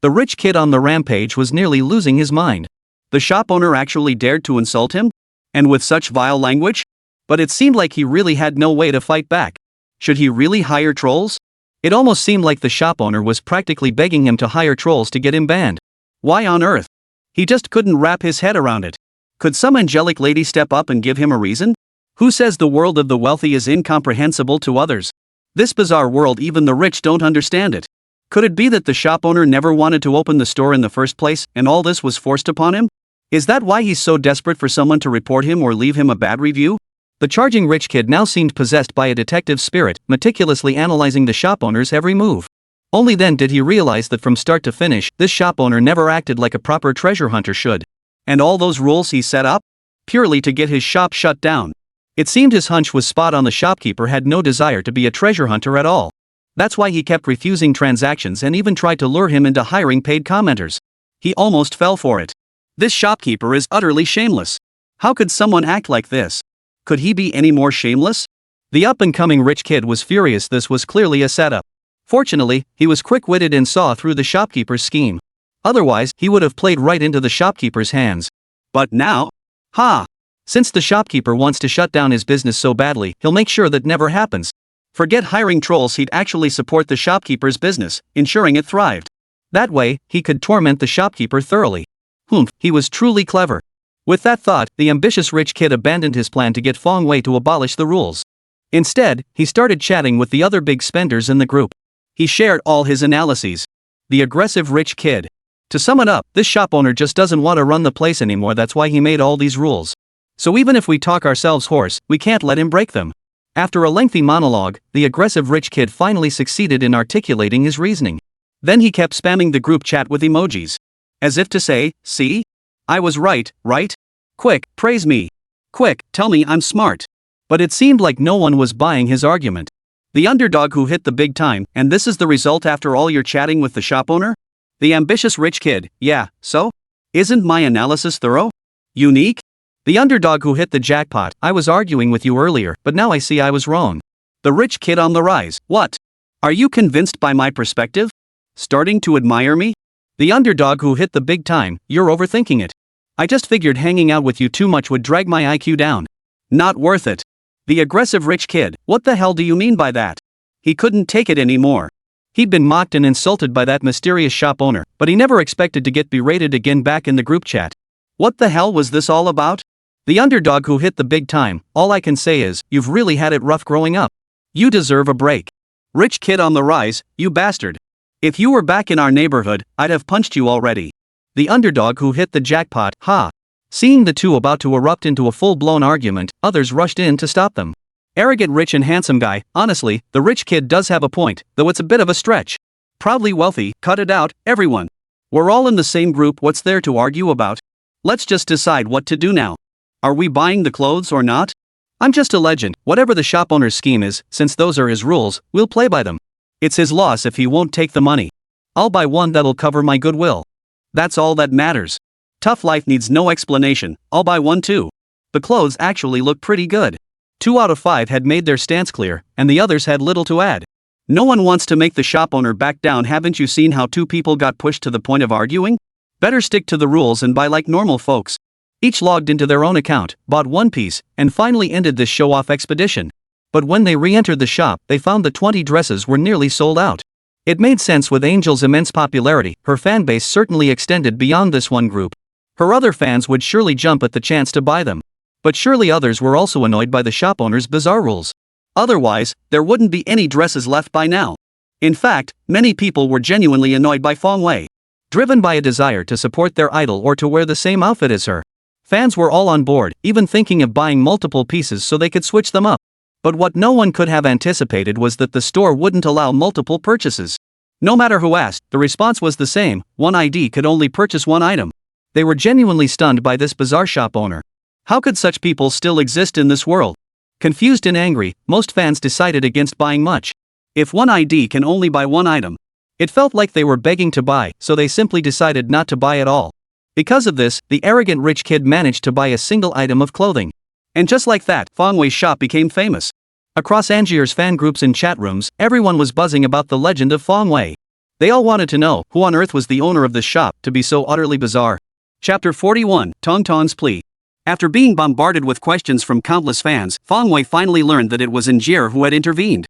The rich kid on the rampage was nearly losing his mind. The shop owner actually dared to insult him? And with such vile language? But it seemed like he really had no way to fight back. Should he really hire trolls? It almost seemed like the shop owner was practically begging him to hire trolls to get him banned. Why on earth? He just couldn't wrap his head around it. Could some angelic lady step up and give him a reason? Who says the world of the wealthy is incomprehensible to others? This bizarre world, even the rich don't understand it. Could it be that the shop owner never wanted to open the store in the first place, and all this was forced upon him? Is that why he's so desperate for someone to report him or leave him a bad review? The charging rich kid now seemed possessed by a detective spirit, meticulously analyzing the shop owner's every move. Only then did he realize that from start to finish, this shop owner never acted like a proper treasure hunter should. And all those rules he set up? purely to get his shop shut down. It seemed his hunch was spot on. The shopkeeper had no desire to be a treasure hunter at all. That's why he kept refusing transactions and even tried to lure him into hiring paid commenters. He almost fell for it. This shopkeeper is utterly shameless. How could someone act like this? Could he be any more shameless? The up-and-coming rich kid was furious. This was clearly a setup. Fortunately, he was quick-witted and saw through the shopkeeper's scheme. Otherwise, he would have played right into the shopkeeper's hands. But now? Since the shopkeeper wants to shut down his business so badly, he'll make sure that never happens. Forget hiring trolls, he'd actually support the shopkeeper's business, ensuring it thrived. That way, he could torment the shopkeeper thoroughly. He was truly clever. With that thought, the ambitious rich kid abandoned his plan to get Fong Wei to abolish the rules. Instead, he started chatting with the other big spenders in the group. He shared all his analyses. The aggressive rich kid. To sum it up, this shop owner just doesn't want to run the place anymore. That's why he made all these rules. So even if we talk ourselves hoarse, we can't let him break them. After a lengthy monologue, the aggressive rich kid finally succeeded in articulating his reasoning. Then he kept spamming the group chat with emojis. As if to say, see? I was right, right? Quick, praise me. Quick, tell me I'm smart. But it seemed like no one was buying his argument. The underdog who hit the big time, and this is the result after all your chatting with the shop owner? The ambitious rich kid, yeah, so? Isn't my analysis thorough? Unique? The underdog who hit the jackpot, I was arguing with you earlier, but now I see I was wrong. The rich kid on the rise, what? Are you convinced by my perspective? Starting to admire me? The underdog who hit the big time, you're overthinking it. I just figured hanging out with you too much would drag my IQ down. Not worth it. The aggressive rich kid, what the hell do you mean by that? He couldn't take it anymore. He'd been mocked and insulted by that mysterious shop owner, but he never expected to get berated again back in the group chat. What the hell was this all about? The underdog who hit the big time, all I can say is, you've really had it rough growing up. You deserve a break. Rich kid on the rise, you bastard. If you were back in our neighborhood, I'd have punched you already. The underdog who hit the jackpot, Seeing the two about to erupt into a full-blown argument, others rushed in to stop them. Arrogant rich and handsome guy, honestly, the rich kid does have a point, though it's a bit of a stretch. Proudly wealthy, cut it out, everyone. We're all in the same group, what's there to argue about? Let's just decide what to do now. Are we buying the clothes or not? I'm just a legend, whatever the shop owner's scheme is, since those are his rules, we'll play by them. It's his loss if he won't take the money. I'll buy one that'll cover my goodwill. That's all that matters. Tough life needs no explanation, I'll buy one too. The clothes actually look pretty good. 2 out of 5 had made their stance clear, and the others had little to add. No one wants to make the shop owner back down. Haven't you seen how 2 people got pushed to the point of arguing? Better stick to the rules and buy like normal folks. Each logged into their own account, bought one piece, and finally ended this show-off expedition. But when they re-entered the shop, they found the 20 dresses were nearly sold out. It made sense with Angel's immense popularity. Her fan base certainly extended beyond this one group. Her other fans would surely jump at the chance to buy them. But surely others were also annoyed by the shop owner's bizarre rules. Otherwise, there wouldn't be any dresses left by now. In fact, many people were genuinely annoyed by Fong Wei. Driven by a desire to support their idol or to wear the same outfit as her. Fans were all on board, even thinking of buying multiple pieces so they could switch them up. But what no one could have anticipated was that the store wouldn't allow multiple purchases. No matter who asked, the response was the same: one ID could only purchase one item. They were genuinely stunned by this bizarre shop owner. How could such people still exist in this world? Confused and angry, most fans decided against buying much. If one ID can only buy one item, it felt like they were begging to buy, so they simply decided not to buy at all. Because of this, the arrogant rich kid managed to buy a single item of clothing. And just like that, Fong Wei's shop became famous. Across Angier's fan groups and chat rooms, everyone was buzzing about the legend of Fong Wei. They all wanted to know who on earth was the owner of this shop to be so utterly bizarre. Chapter 41, Tong Tong's Plea. After being bombarded with questions from countless fans, Fong Wei finally learned that it was Angier who had intervened.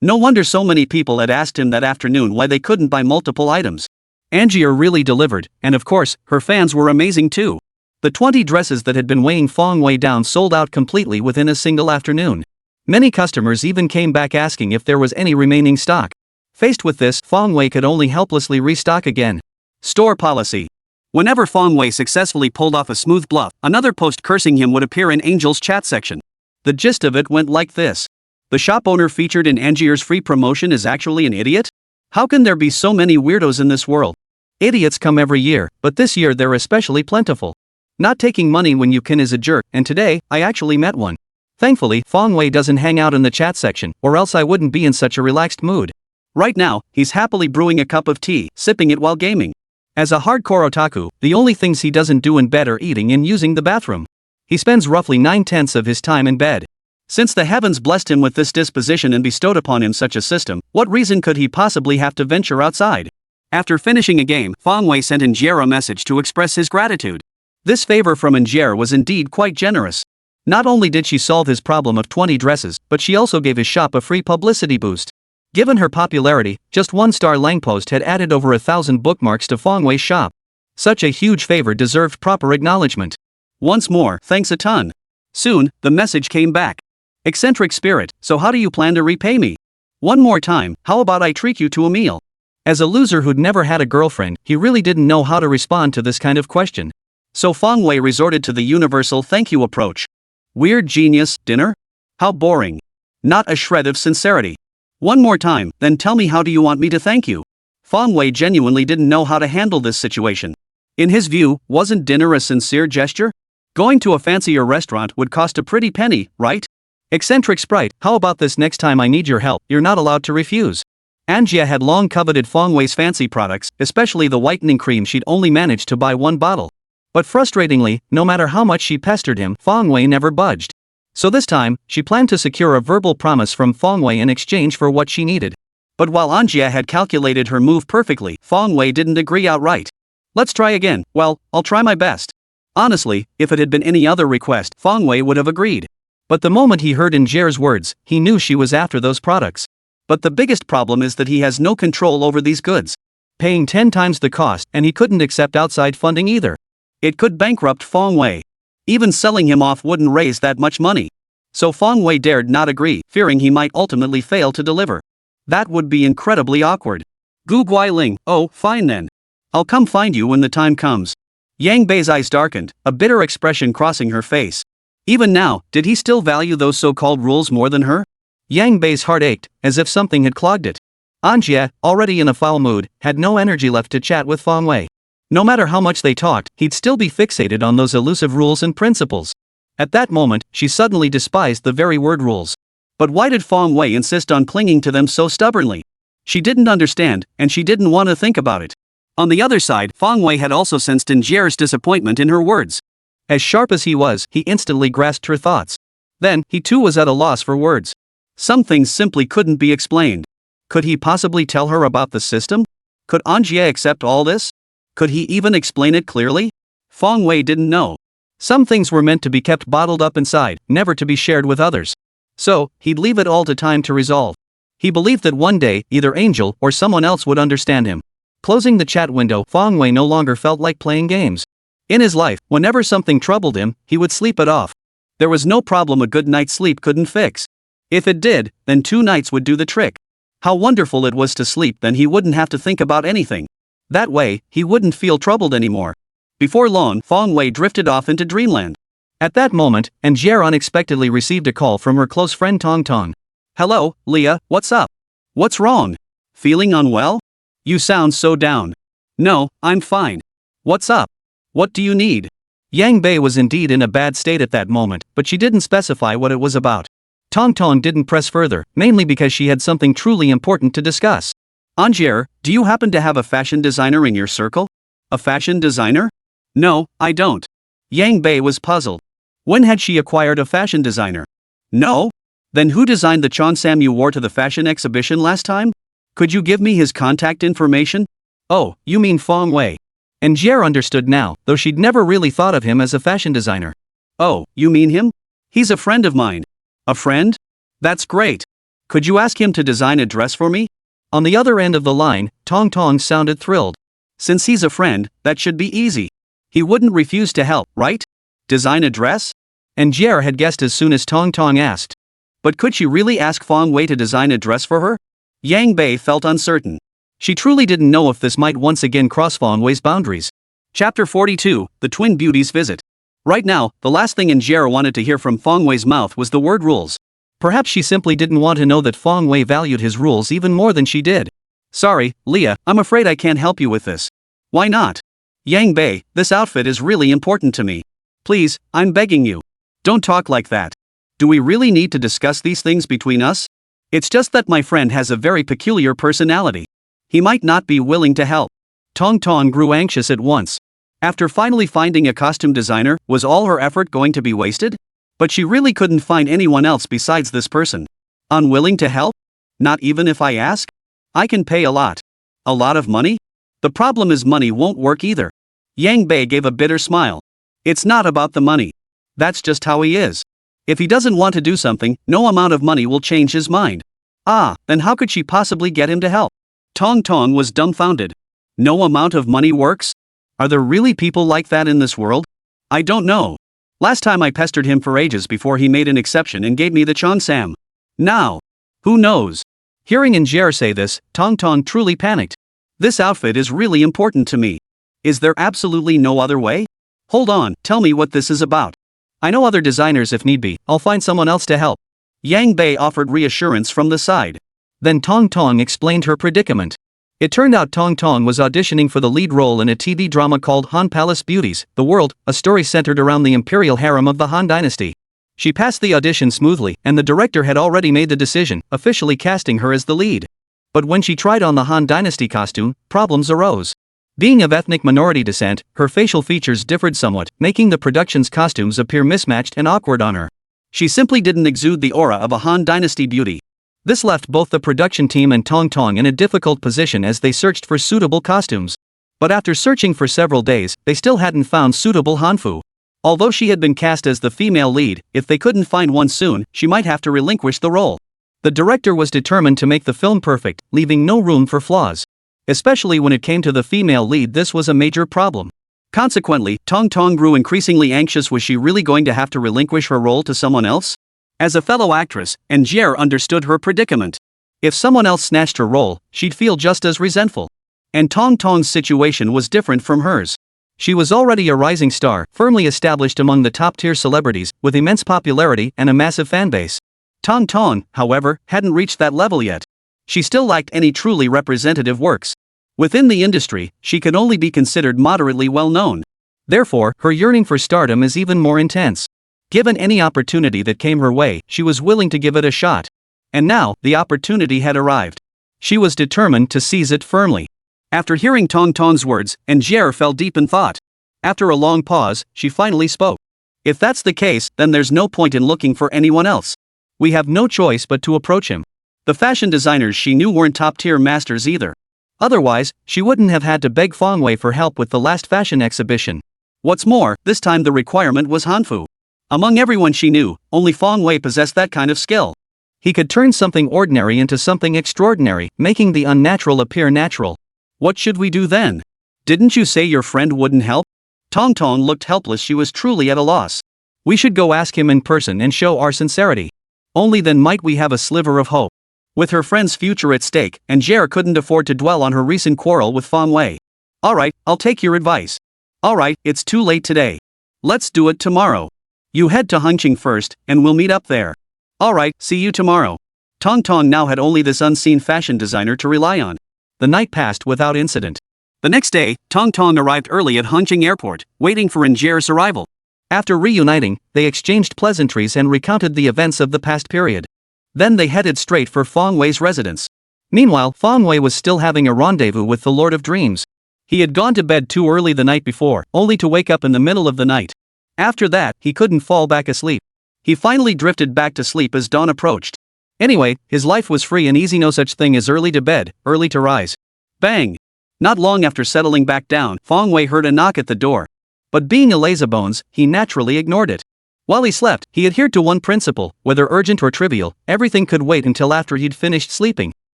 No wonder so many people had asked him that afternoon why they couldn't buy multiple items. Angier really delivered, and of course, her fans were amazing too. The 20 dresses that had been weighing Fong Wei down sold out completely within a single afternoon. Many customers even came back asking if there was any remaining stock. Faced with this, Fong Wei could only helplessly restock again. Store policy. Whenever Fong Wei successfully pulled off a smooth bluff, another post cursing him would appear in Angel's chat section. The gist of it went like this. The shop owner featured in Angier's free promotion is actually an idiot? How can there be so many weirdos in this world? Idiots come every year, but this year they're especially plentiful. Not taking money when you can is a jerk, and today, I actually met one. Thankfully, Fong Wei doesn't hang out in the chat section, or else I wouldn't be in such a relaxed mood. Right now, he's happily brewing a cup of tea, sipping it while gaming. As a hardcore otaku, the only things he doesn't do in bed are eating and using the bathroom. He spends roughly 9/10 of his time in bed. Since the heavens blessed him with this disposition and bestowed upon him such a system, what reason could he possibly have to venture outside? After finishing a game, Fong Wei sent Injera a message to express his gratitude. This favor from Injera was indeed quite generous. Not only did she solve his problem of 20 dresses, but she also gave his shop a free publicity boost. Given her popularity, just one star Langpost had added over 1,000 bookmarks to Fong Wei's shop. Such a huge favor deserved proper acknowledgement. Once more, thanks a ton. Soon, the message came back. Eccentric spirit, so how do you plan to repay me? One more time, how about I treat you to a meal? As a loser who'd never had a girlfriend, he really didn't know how to respond to this kind of question. So Fong Wei resorted to the universal thank you approach. Weird genius, dinner? How boring. Not a shred of sincerity. One more time, then tell me how do you want me to thank you? Fong Wei genuinely didn't know how to handle this situation. In his view, wasn't dinner a sincere gesture? Going to a fancier restaurant would cost a pretty penny, right? Eccentric sprite, how about this next time I need your help, you're not allowed to refuse. Anjia had long coveted Fong Wei's fancy products, especially the whitening cream she'd only managed to buy one bottle. But frustratingly, no matter how much she pestered him, Fong Wei never budged. So this time, she planned to secure a verbal promise from Fong Wei in exchange for what she needed. But while Anjia had calculated her move perfectly, Fong Wei didn't agree outright. Let's try again, well, I'll try my best. Honestly, if it had been any other request, Fong Wei would have agreed. But the moment he heard Injera's words, he knew she was after those products. But the biggest problem is that he has no control over these goods. Paying 10 times the cost, and he couldn't accept outside funding either. It could bankrupt Fong Wei. Even selling him off wouldn't raise that much money. So Fong Wei dared not agree, fearing he might ultimately fail to deliver. That would be incredibly awkward. Gu Guiling, oh, fine then. I'll come find you when the time comes. Yang Bei's eyes darkened, a bitter expression crossing her face. Even now, did he still value those so-called rules more than her? Yang Bei's heart ached, as if something had clogged it. Anjia, already in a foul mood, had no energy left to chat with Fong Wei. No matter how much they talked, he'd still be fixated on those elusive rules and principles. At that moment, she suddenly despised the very word rules. But why did Fong Wei insist on clinging to them so stubbornly? She didn't understand, and she didn't want to think about it. On the other side, Fong Wei had also sensed Injera's disappointment in her words. As sharp as he was, he instantly grasped her thoughts. Then, he too was at a loss for words. Some things simply couldn't be explained. Could he possibly tell her about the system? Could Anjia accept all this? Could he even explain it clearly? Fong Wei didn't know. Some things were meant to be kept bottled up inside, never to be shared with others. So, he'd leave it all to time to resolve. He believed that one day, either Angel or someone else would understand him. Closing the chat window, Fong Wei no longer felt like playing games. In his life, whenever something troubled him, he would sleep it off. There was no problem a good night's sleep couldn't fix. If it did, then 2 nights would do the trick. How wonderful it was to sleep, then he wouldn't have to think about anything. That way, he wouldn't feel troubled anymore. Before long, Fong Wei drifted off into dreamland. At that moment, Anjia unexpectedly received a call from her close friend Tong Tong. Hello, Leah, what's up? What's wrong? Feeling unwell? You sound so down. No, I'm fine. What's up? What do you need? Yang Bei was indeed in a bad state at that moment, but she didn't specify what it was about. Tong Tong didn't press further, mainly because she had something truly important to discuss. Anjia, do you happen to have a fashion designer in your circle? A fashion designer? No, I don't. Yang Bei was puzzled. When had she acquired a fashion designer? No? Then who designed the cheongsam you wore to the fashion exhibition last time? Could you give me his contact information? Oh, you mean Fong Wei. Anjia understood now, though she'd never really thought of him as a fashion designer. Oh, you mean him? He's a friend of mine. A friend? That's great. Could you ask him to design a dress for me? On the other end of the line, Tong Tong sounded thrilled. Since he's a friend, that should be easy. He wouldn't refuse to help, right? Design a dress? Anjia had guessed as soon as Tong Tong asked. But could she really ask Fong Wei to design a dress for her? Yang Bei felt uncertain. She truly didn't know if this might once again cross Fong Wei's boundaries. Chapter 42, The Twin Beauties Visit. Right now, the last thing Anjia wanted to hear from Fong Wei's mouth was the word rules. Perhaps she simply didn't want to know that Fong Wei valued his rules even more than she did. Sorry, Leah, I'm afraid I can't help you with this. Why not? Yang Bei, this outfit is really important to me. Please, I'm begging you. Don't talk like that. Do we really need to discuss these things between us? It's just that my friend has a very peculiar personality. He might not be willing to help. Tong Tong grew anxious at once. After finally finding a costume designer, was all her effort going to be wasted? But she really couldn't find anyone else besides this person. Unwilling to help? Not even if I ask? I can pay a lot. A lot of money? The problem is money won't work either. Yang Bei gave a bitter smile. It's not about the money. That's just how he is. If he doesn't want to do something, no amount of money will change his mind. Then how could she possibly get him to help? Tong Tong was dumbfounded. No amount of money works? Are there really people like that in this world? I don't know. Last time I pestered him for ages before he made an exception and gave me the Cheongsam. Now, who knows? Hearing Injer say this, Tong Tong truly panicked. This outfit is really important to me. Is there absolutely no other way? Hold on, tell me what this is about. I know other designers if need be, I'll find someone else to help. Yang Bei offered reassurance from the side. Then Tong Tong explained her predicament. It turned out Tong Tong was auditioning for the lead role in a TV drama called Han Palace Beauties, The World, a story centered around the imperial harem of the Han dynasty. She passed the audition smoothly, and the director had already made the decision, officially casting her as the lead. But when she tried on the Han dynasty costume, problems arose. Being of ethnic minority descent, her facial features differed somewhat, making the production's costumes appear mismatched and awkward on her. She simply didn't exude the aura of a Han dynasty beauty. This left both the production team and Tong Tong in a difficult position as they searched for suitable costumes. But after searching for several days, they still hadn't found suitable hanfu. Although she had been cast as the female lead, if they couldn't find one soon, she might have to relinquish the role. The director was determined to make the film perfect, leaving no room for flaws. Especially when it came to the female lead, this was a major problem. Consequently, Tong Tong grew increasingly anxious. Was she really going to have to relinquish her role to someone else? As a fellow actress, Injer understood her predicament. If someone else snatched her role, she'd feel just as resentful. And Tong Tong's situation was different from hers. She was already a rising star, firmly established among the top-tier celebrities, with immense popularity and a massive fanbase. Tong Tong, however, hadn't reached that level yet. She still lacked any truly representative works. Within the industry, she could only be considered moderately well-known. Therefore, her yearning for stardom is even more intense. Given any opportunity that came her way, she was willing to give it a shot. And now, the opportunity had arrived. She was determined to seize it firmly. After hearing Tong Tong's words, Injer fell deep in thought. After a long pause, she finally spoke. If that's the case, then there's no point in looking for anyone else. We have no choice but to approach him. The fashion designers she knew weren't top-tier masters either. Otherwise, she wouldn't have had to beg Fong Wei for help with the last fashion exhibition. What's more, this time the requirement was hanfu. Among everyone she knew, only Fong Wei possessed that kind of skill. He could turn something ordinary into something extraordinary, making the unnatural appear natural. What should we do then? Didn't you say your friend wouldn't help? Tong Tong looked helpless. She was truly at a loss. We should go ask him in person and show our sincerity. Only then might we have a sliver of hope. With her friend's future at stake, Injer couldn't afford to dwell on her recent quarrel with Fong Wei. Alright, I'll take your advice. Alright, it's too late today. Let's do it tomorrow. You head to Hengqing first, and we'll meet up there. Alright, see you tomorrow. Tong Tong now had only this unseen fashion designer to rely on. The night passed without incident. The next day, Tong Tong arrived early at Hengqing Airport, waiting for Injer's arrival. After reuniting, they exchanged pleasantries and recounted the events of the past period. Then they headed straight for Fong Wei's residence. Meanwhile, Fong Wei was still having a rendezvous with the Lord of Dreams. He had gone to bed too early the night before, only to wake up in the middle of the night. After that, he couldn't fall back asleep. He finally drifted back to sleep as dawn approached. Anyway, his life was free and easy. No such thing as early to bed, early to rise. Bang! Not long after settling back down, Fong Wei heard a knock at the door. But being a lazybones, he naturally ignored it. While he slept, he adhered to one principle: whether urgent or trivial, everything could wait until after he'd finished sleeping.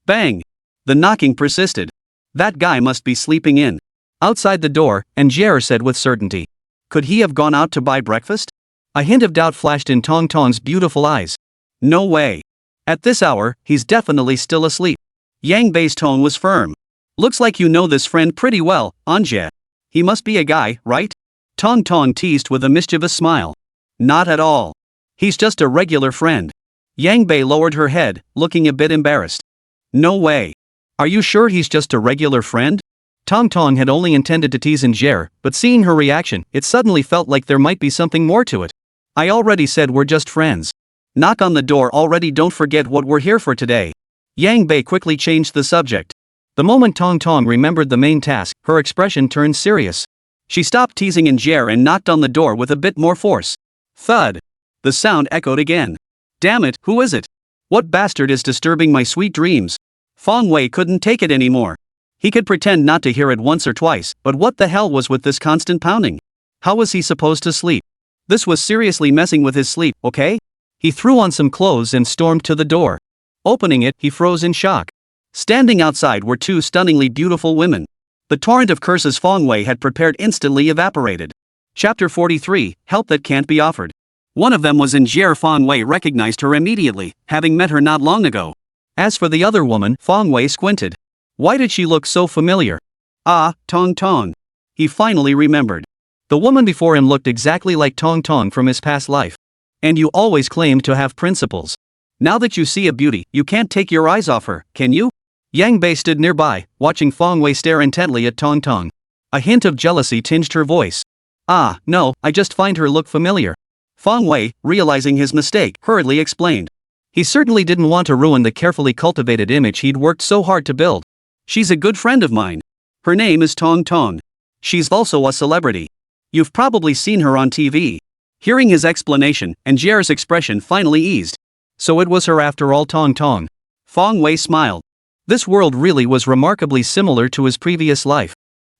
Bang! The knocking persisted. That guy must be sleeping in. Outside the door, Injer said with certainty. Could he have gone out to buy breakfast? A hint of doubt flashed in Tong Tong's beautiful eyes. No way. At this hour, he's definitely still asleep. Yang Bei's tone was firm. Looks like you know this friend pretty well, Anje. He must be a guy, right? Tong Tong teased with a mischievous smile. Not at all. He's just a regular friend. Yang Bei lowered her head, looking a bit embarrassed. No way. Are you sure he's just a regular friend? Tong Tong had only intended to tease Injere, but seeing her reaction, it suddenly felt like there might be something more to it. I already said we're just friends. Knock on the door already, don't forget what we're here for today. Yang Bei quickly changed the subject. The moment Tong Tong remembered the main task, her expression turned serious. She stopped teasing Injere and knocked on the door with a bit more force. Thud. The sound echoed again. Damn it, who is it? What bastard is disturbing my sweet dreams? Fong Wei couldn't take it anymore. He could pretend not to hear it once or twice, but what the hell was with this constant pounding? How was he supposed to sleep? This was seriously messing with his sleep, okay? He threw on some clothes and stormed to the door. Opening it, he froze in shock. Standing outside were two stunningly beautiful women. The torrent of curses Fong Wei had prepared instantly evaporated. Chapter 43, Help That Can't Be Offered. One of them was Injere. Fong Wei recognized her immediately, having met her not long ago. As for the other woman, Fong Wei squinted. Why did she look so familiar? Ah, Tong Tong. He finally remembered. The woman before him looked exactly like Tong Tong from his past life. And you always claimed to have principles. Now that you see a beauty, you can't take your eyes off her, can you? Yang Bei stood nearby, watching Fong Wei stare intently at Tong Tong. A hint of jealousy tinged her voice. Ah, no, I just find her look familiar. Fong Wei, realizing his mistake, hurriedly explained. He certainly didn't want to ruin the carefully cultivated image he'd worked so hard to build. She's a good friend of mine. Her name is Tong Tong. She's also a celebrity. You've probably seen her on TV. Hearing his explanation, Injere's expression finally eased. So it was her after all. Tong Tong. Fong Wei smiled. This world really was remarkably similar to his previous life.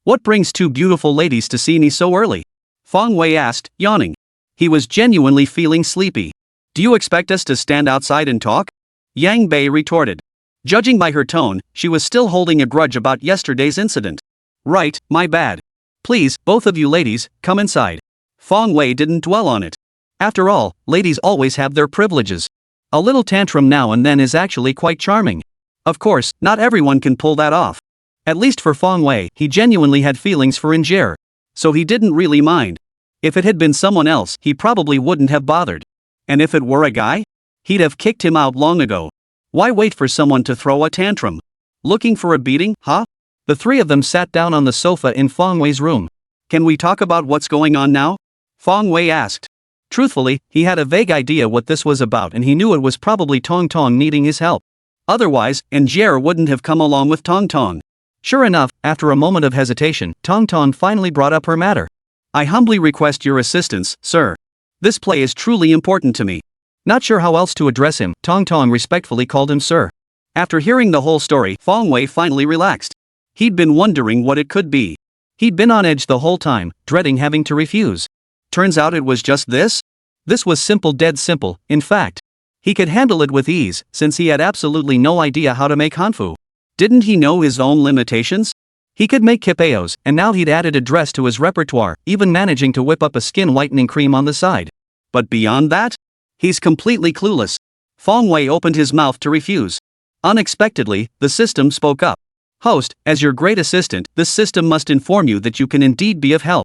What brings two beautiful ladies to see me so early? Fong Wei asked, yawning. He was genuinely feeling sleepy. Do you expect us to stand outside and talk? Yang Bei retorted. Judging by her tone, she was still holding a grudge about yesterday's incident. Right, my bad. Please, both of you ladies, come inside. Fong Wei didn't dwell on it. After all, ladies always have their privileges. A little tantrum now and then is actually quite charming. Of course, not everyone can pull that off. At least for Fong Wei, he genuinely had feelings for Injere. So he didn't really mind. If it had been someone else, he probably wouldn't have bothered. And if it were a guy? He'd have kicked him out long ago. Why wait for someone to throw a tantrum? Looking for a beating, huh? The three of them sat down on the sofa in Fong Wei's room. Can we talk about what's going on now? Fong Wei asked. Truthfully, he had a vague idea what this was about, and he knew it was probably Tong Tong needing his help. Otherwise, Injere wouldn't have come along with Tong Tong. Sure enough, after a moment of hesitation, Tong Tong finally brought up her matter. I humbly request your assistance, sir. This play is truly important to me. Not sure how else to address him, Tong Tong respectfully called him sir. After hearing the whole story, Fong Wei finally relaxed. He'd been wondering what it could be. He'd been on edge the whole time, dreading having to refuse. Turns out it was just this? This was simple, dead simple, in fact. He could handle it with ease, since he had absolutely no idea how to make hanfu. Didn't he know his own limitations? He could make kipeos, and now he'd added a dress to his repertoire, even managing to whip up a skin whitening cream on the side. But beyond that? He's completely clueless. Fong Wei opened his mouth to refuse. Unexpectedly, the system spoke up. Host, as your great assistant, this system must inform you that you can indeed be of help.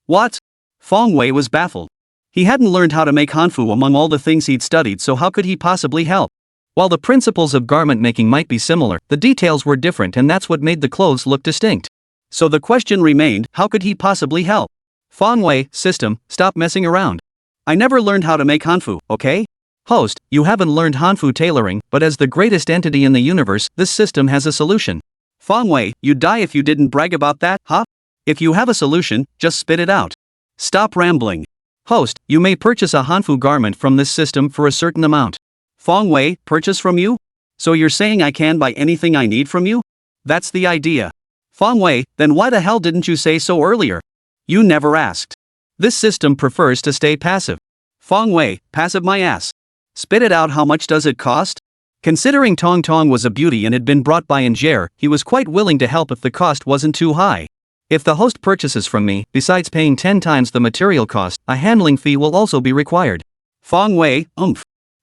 What? Fong Wei was baffled. He hadn't learned how to make hanfu among all the things he'd studied, so how could he possibly help? While the principles of garment making might be similar, the details were different, and that's what made the clothes look distinct. So the question remained, how could he possibly help? Fong Wei, system, stop messing around. I never learned how to make hanfu, okay? Host, you haven't learned hanfu tailoring, but as the greatest entity in the universe, this system has a solution. Fong Wei, you'd die if you didn't brag about that, huh? If you have a solution, just spit it out. Stop rambling. Host, you may purchase a hanfu garment from this system for a certain amount. Fong Wei, purchase from you? So you're saying I can buy anything I need from you? That's the idea. Fong Wei, then why the hell didn't you say so earlier? You never asked. This system prefers to stay passive. Fong Wei, passive my ass. Spit it out. How much does it cost? Considering Tong Tong was a beauty and had been brought by Injere, he was quite willing to help if the cost wasn't too high. If the host purchases from me, besides paying 10 times the material cost, a handling fee will also be required. Fong Wei,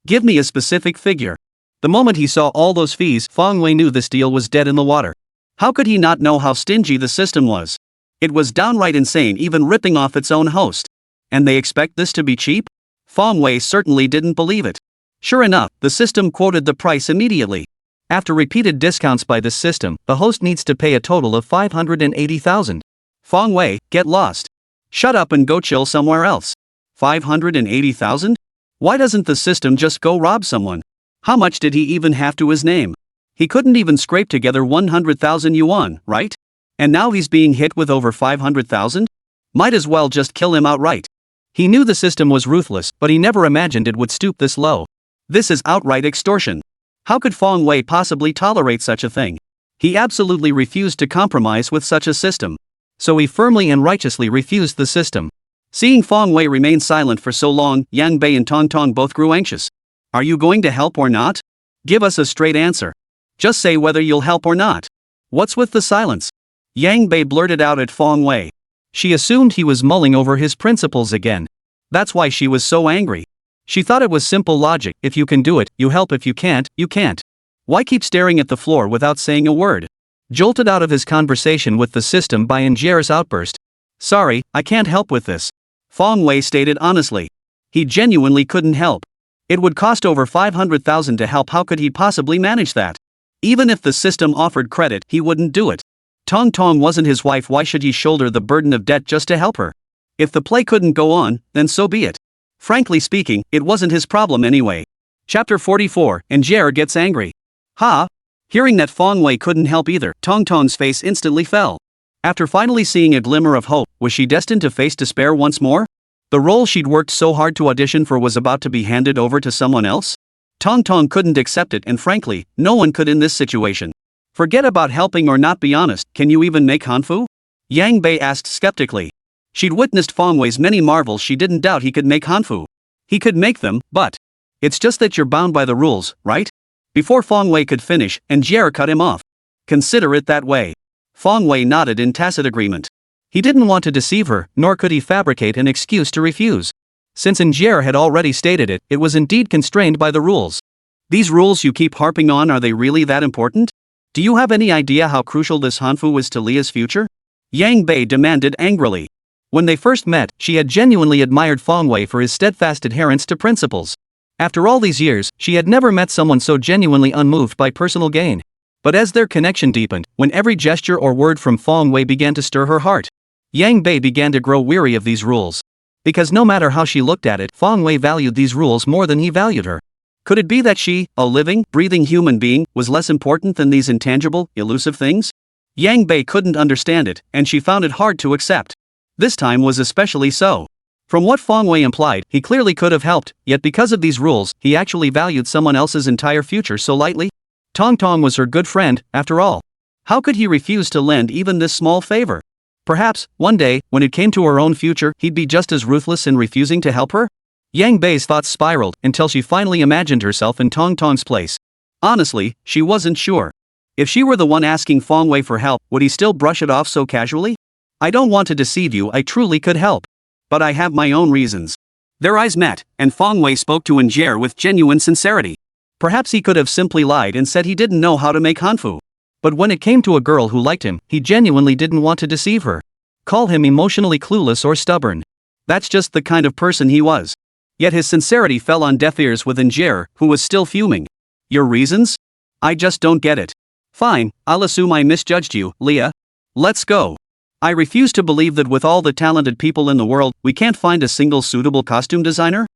give me a specific figure. The moment he saw all those fees, Fong Wei knew this deal was dead in the water. How could he not know how stingy the system was? It was downright insane, even ripping off its own host. And they expect this to be cheap? Fong Wei certainly didn't believe it. Sure enough, the system quoted the price immediately. After repeated discounts by this system, the host needs to pay a total of 580,000. Fong Wei, get lost. Shut up and go chill somewhere else. 580,000? Why doesn't the system just go rob someone? How much did he even have to his name? He couldn't even scrape together 100,000 yuan, right? And now he's being hit with over 500,000? Might as well just kill him outright. He knew the system was ruthless, but he never imagined it would stoop this low. This is outright extortion. How could Fong Wei possibly tolerate such a thing? He absolutely refused to compromise with such a system. So he firmly and righteously refused the system. Seeing Fong Wei remain silent for so long, Yang Bei and Tong Tong both grew anxious. Are you going to help or not? Give us a straight answer. Just say whether you'll help or not. What's with the silence? Yang Bei blurted out at Fong Wei. She assumed he was mulling over his principles again. That's why she was so angry. She thought it was simple logic: if you can do it, you help; if you can't, you can't. Why keep staring at the floor without saying a word? Jolted out of his conversation with the system by Njier's outburst. Sorry, I can't help with this. Fong Wei stated honestly. He genuinely couldn't help. It would cost over 500,000 to help. How could he possibly manage that? Even if the system offered credit, he wouldn't do it. Tong Tong wasn't his wife. Why should he shoulder the burden of debt just to help her? If the play couldn't go on, then so be it. Frankly speaking, it wasn't his problem anyway. Chapter 44, Njier gets angry. Ha! Hearing that Fong Wei couldn't help either, Tong Tong's face instantly fell. After finally seeing a glimmer of hope, was she destined to face despair once more? The role she'd worked so hard to audition for was about to be handed over to someone else? Tong Tong couldn't accept it, and frankly, no one could in this situation. Forget about helping or not. Be honest, can you even make hanfu? Yang Bei asked skeptically. She'd witnessed Fong Wei's many marvels. She didn't doubt he could make hanfu. He could make them, but it's just that you're bound by the rules, right? Before Fong Wei could finish, Njier cut him off. Consider it that way. Fong Wei nodded in tacit agreement. He didn't want to deceive her, nor could he fabricate an excuse to refuse. Since Njier had already stated it, it was indeed constrained by the rules. These rules you keep harping on, are they really that important? Do you have any idea how crucial this hanfu is to Leah's future? Yang Bei demanded angrily. When they first met, she had genuinely admired Fong Wei for his steadfast adherence to principles. After all these years, she had never met someone so genuinely unmoved by personal gain. But as their connection deepened, when every gesture or word from Fong Wei began to stir her heart, Yang Bei began to grow weary of these rules. Because no matter how she looked at it, Fong Wei valued these rules more than he valued her. Could it be that she, a living, breathing human being, was less important than these intangible, elusive things? Yang Bei couldn't understand it, and she found it hard to accept. This time was especially so. From what Fong Wei implied, he clearly could have helped, yet because of these rules, he actually valued someone else's entire future so lightly? Tong Tong was her good friend, after all. How could he refuse to lend even this small favor? Perhaps, one day, when it came to her own future, he'd be just as ruthless in refusing to help her? Yang Bei's thoughts spiraled until she finally imagined herself in Tong Tong's place. Honestly, she wasn't sure. If she were the one asking Fong Wei for help, would he still brush it off so casually? I don't want to deceive you, I truly could help. But I have my own reasons. Their eyes met, and Fong Wei spoke to Njier with genuine sincerity. Perhaps he could have simply lied and said he didn't know how to make hanfu. But when it came to a girl who liked him, he genuinely didn't want to deceive her. Call him emotionally clueless or stubborn. That's just the kind of person he was. Yet his sincerity fell on deaf ears with Njier, who was still fuming. Your reasons? I just don't get it. Fine, I'll assume I misjudged you, Leah. Let's go. I refuse to believe that with all the talented people in the world, we can't find a single suitable costume designer?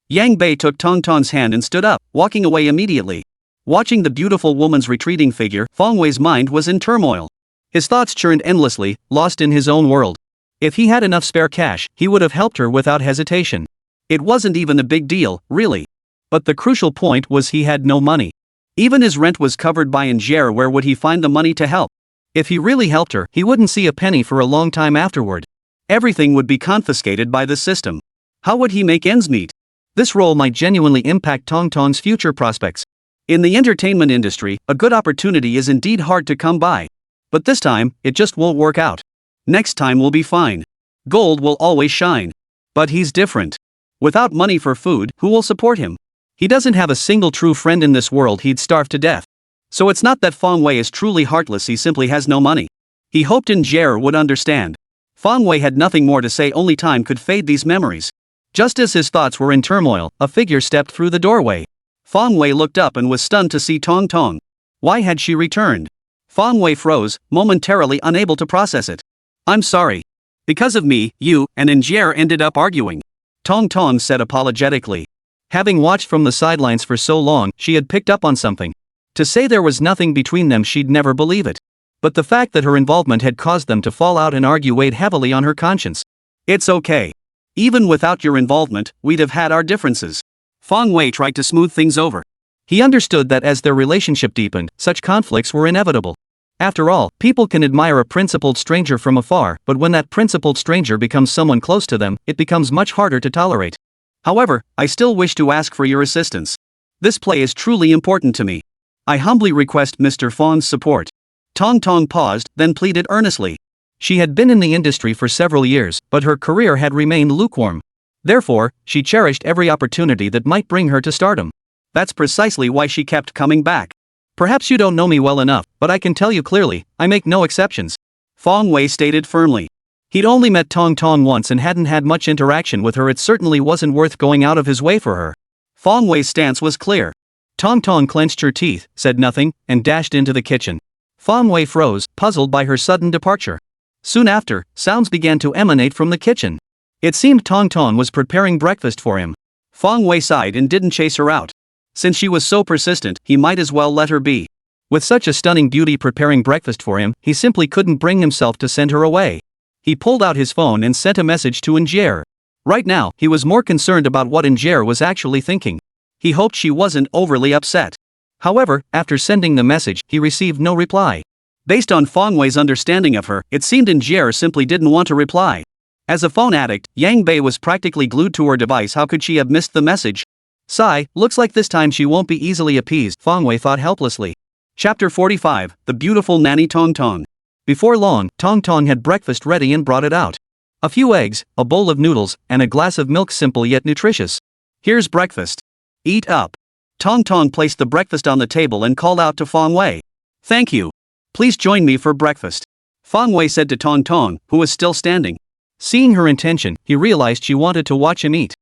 Yang Bei took Tong Tong's hand and stood up, walking away immediately. Watching the beautiful woman's retreating figure, Fong Wei's mind was in turmoil. His thoughts churned endlessly, lost in his own world. If he had enough spare cash, he would have helped her without hesitation. It wasn't even a big deal, really. But the crucial point was he had no money. Even his rent was covered by Njier. Where would he find the money to help? If he really helped her, he wouldn't see a penny for a long time afterward. Everything would be confiscated by the system. How would he make ends meet? This role might genuinely impact Tong Tong's future prospects. In the entertainment industry, a good opportunity is indeed hard to come by. But this time, it just won't work out. Next time will be fine. Gold will always shine. But he's different. Without money for food, who will support him? He doesn't have a single true friend in this world. He'd starve to death. So it's not that Fong Wei is truly heartless, he simply has no money. He hoped Njier would understand. Fong Wei had nothing more to say, only time could fade these memories. Just as his thoughts were in turmoil, a figure stepped through the doorway. Fong Wei looked up and was stunned to see Tong Tong. Why had she returned? Fang Wei froze, momentarily unable to process it. I'm sorry. Because of me, you and Injier ended up arguing. Tong Tong said apologetically. Having watched from the sidelines for so long, she had picked up on something. To say there was nothing between them, she'd never believe it. But the fact that her involvement had caused them to fall out and argue weighed heavily on her conscience. It's okay. Even without your involvement, we'd have had our differences. Fang Wei tried to smooth things over. He understood that as their relationship deepened, such conflicts were inevitable. After all, people can admire a principled stranger from afar, but when that principled stranger becomes someone close to them, it becomes much harder to tolerate. However, I still wish to ask for your assistance. This play is truly important to me. I humbly request Mr. Fang's support. Tong Tong paused, then pleaded earnestly. She had been in the industry for several years, but her career had remained lukewarm. Therefore, she cherished every opportunity that might bring her to stardom. That's precisely why she kept coming back. Perhaps you don't know me well enough, but I can tell you clearly, I make no exceptions. Fang Wei stated firmly. He'd only met Tong Tong once and hadn't had much interaction with her. It certainly wasn't worth going out of his way for her. Fang Wei's stance was clear. Tong Tong clenched her teeth, said nothing, and dashed into the kitchen. Fang Wei froze, puzzled by her sudden departure. Soon after, sounds began to emanate from the kitchen. It seemed Tong Tong was preparing breakfast for him. Fang Wei sighed and didn't chase her out. Since she was so persistent, he might as well let her be. With such a stunning beauty preparing breakfast for him, he simply couldn't bring himself to send her away. He pulled out his phone and sent a message to Injier. Right now, he was more concerned about what Injier was actually thinking. He hoped she wasn't overly upset. However, after sending the message, he received no reply. Based on Fang Wei's understanding of her, it seemed Injier simply didn't want to reply. As a phone addict, Yang Bei was practically glued to her device. How could she have missed the message? Sigh, looks like this time she won't be easily appeased, Fang Wei thought helplessly. Chapter 45, The Beautiful Nanny Tong Tong. Before long, Tong Tong had breakfast ready and brought it out. A few eggs, a bowl of noodles, and a glass of milk, simple yet nutritious. Here's breakfast. Eat up. Tong Tong placed the breakfast on the table and called out to Fang Wei. Thank you. Please join me for breakfast. Fang Wei said to Tong Tong, who was still standing. Seeing her intention, he realized she wanted to watch him eat.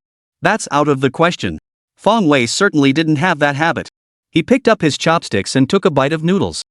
That's out of the question. Fang Wei certainly didn't have that habit. He picked up his chopsticks and took a bite of noodles.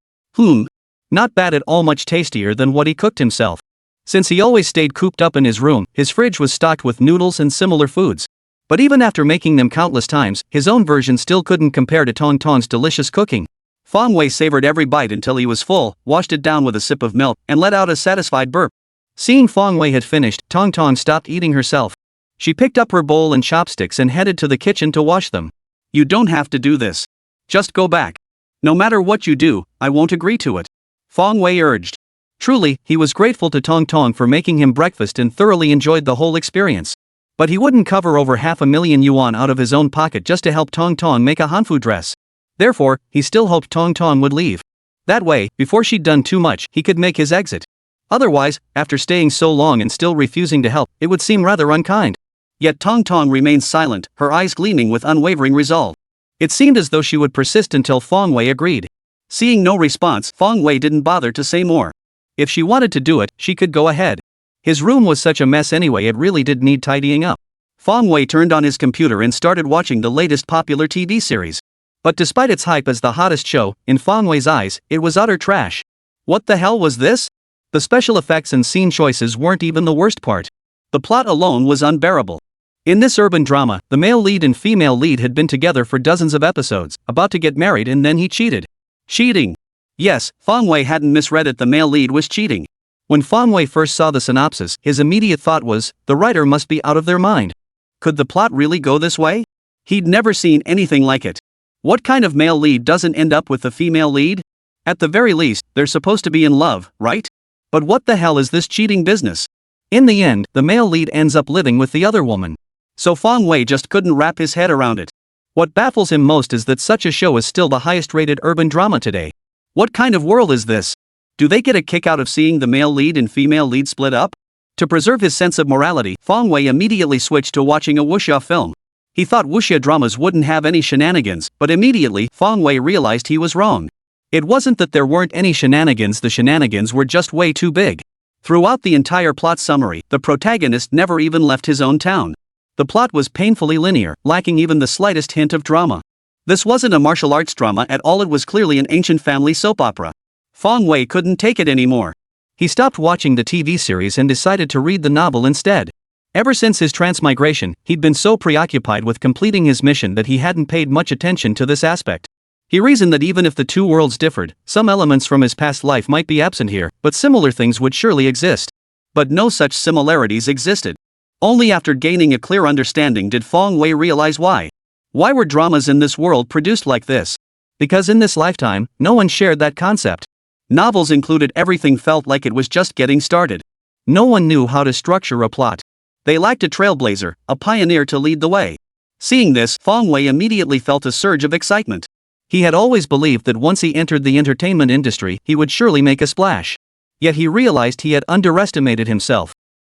Not bad at all, much tastier than what he cooked himself. Since he always stayed cooped up in his room, his fridge was stocked with noodles and similar foods. But even after making them countless times, his own version still couldn't compare to Tong Tong's delicious cooking. Fang Wei savored every bite until he was full, washed it down with a sip of milk, and let out a satisfied burp. Seeing Fang Wei had finished, Tong Tong stopped eating herself. She picked up her bowl and chopsticks and headed to the kitchen to wash them. You don't have to do this. Just go back. No matter what you do, I won't agree to it. Fang Wei urged. Truly, he was grateful to Tong Tong for making him breakfast and thoroughly enjoyed the whole experience. But he wouldn't cover over 500,000 yuan out of his own pocket just to help Tong Tong make a hanfu dress. Therefore, he still hoped Tong Tong would leave. That way, before she'd done too much, he could make his exit. Otherwise, after staying so long and still refusing to help, it would seem rather unkind. Yet Tong Tong remained silent, her eyes gleaming with unwavering resolve. It seemed as though she would persist until Fang Wei agreed. Seeing no response, Fang Wei didn't bother to say more. If she wanted to do it, she could go ahead. His room was such a mess anyway, it really did need tidying up. Fang Wei turned on his computer and started watching the latest popular TV series. But despite its hype as the hottest show, in Fang Wei's eyes, it was utter trash. What the hell was this? The special effects and scene choices weren't even the worst part. The plot alone was unbearable. In this urban drama, the male lead and female lead had been together for dozens of episodes, about to get married, and then he cheated. Cheating. Yes, Fang Wei hadn't misread it, the male lead was cheating. When Fang Wei first saw the synopsis, his immediate thought was, the writer must be out of their mind. Could the plot really go this way? He'd never seen anything like it. What kind of male lead doesn't end up with the female lead? At the very least, they're supposed to be in love, right? But what the hell is this cheating business? In the end, the male lead ends up living with the other woman. So Fang Wei just couldn't wrap his head around it. What baffles him most is that such a show is still the highest-rated urban drama today. What kind of world is this? Do they get a kick out of seeing the male lead and female lead split up? To preserve his sense of morality, Fang Wei immediately switched to watching a wuxia film. He thought wuxia dramas wouldn't have any shenanigans, but immediately, Fang Wei realized he was wrong. It wasn't that there weren't any shenanigans, the shenanigans were just way too big. Throughout the entire plot summary, the protagonist never even left his own town. The plot was painfully linear, lacking even the slightest hint of drama. This wasn't a martial arts drama at all, it was clearly an ancient family soap opera. Fong Wei couldn't take it anymore. He stopped watching the TV series and decided to read the novel instead. Ever since his transmigration, he'd been so preoccupied with completing his mission that he hadn't paid much attention to this aspect. He reasoned that even if the two worlds differed, some elements from his past life might be absent here, but similar things would surely exist. But no such similarities existed. Only after gaining a clear understanding did Fong Wei realize why. Why were dramas in this world produced like this? Because in this lifetime, no one shared that concept. Novels included everything felt like it was just getting started. No one knew how to structure a plot. They lacked a trailblazer, a pioneer to lead the way. Seeing this, Fong Wei immediately felt a surge of excitement. He had always believed that once he entered the entertainment industry, he would surely make a splash. Yet he realized he had underestimated himself.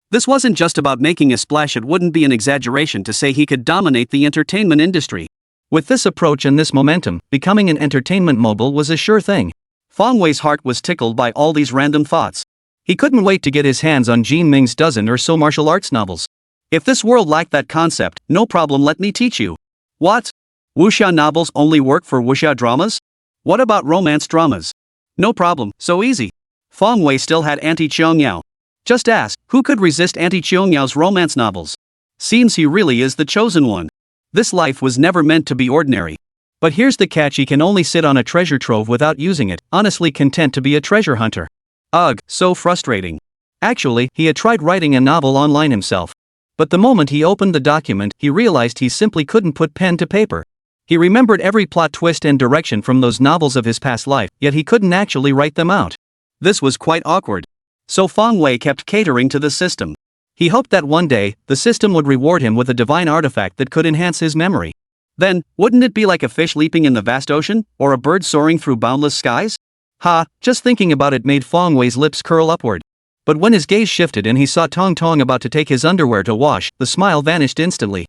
This wasn't just about making a splash, it wouldn't be an exaggeration to say he could dominate the entertainment industry. With this approach and this momentum, becoming an entertainment mogul was a sure thing. Fong Wei's heart was tickled by all these random thoughts. He couldn't wait to get his hands on Jean Ming's dozen or so martial arts novels. If this world lacked that concept, no problem, let me teach you. What? Wuxia novels only work for wuxia dramas? What about romance dramas? No problem, so easy. Fong Wei still had Auntie Qiangyao. Just ask, who could resist Auntie Qiangyao's romance novels? Seems he really is the chosen one. This life was never meant to be ordinary. But here's the catch: he can only sit on a treasure trove without using it, honestly content to be a treasure hunter. Ugh, so frustrating. Actually, he had tried writing a novel online himself. But the moment he opened the document, he realized he simply couldn't put pen to paper. He remembered every plot twist and direction from those novels of his past life, yet he couldn't actually write them out. This was quite awkward. So Fong Wei kept catering to the system. He hoped that one day, the system would reward him with a divine artifact that could enhance his memory. Then, wouldn't it be like a fish leaping in the vast ocean, or a bird soaring through boundless skies? Just thinking about it made Fong Wei's lips curl upward. But when his gaze shifted and he saw Tong Tong about to take his underwear to wash, the smile vanished instantly.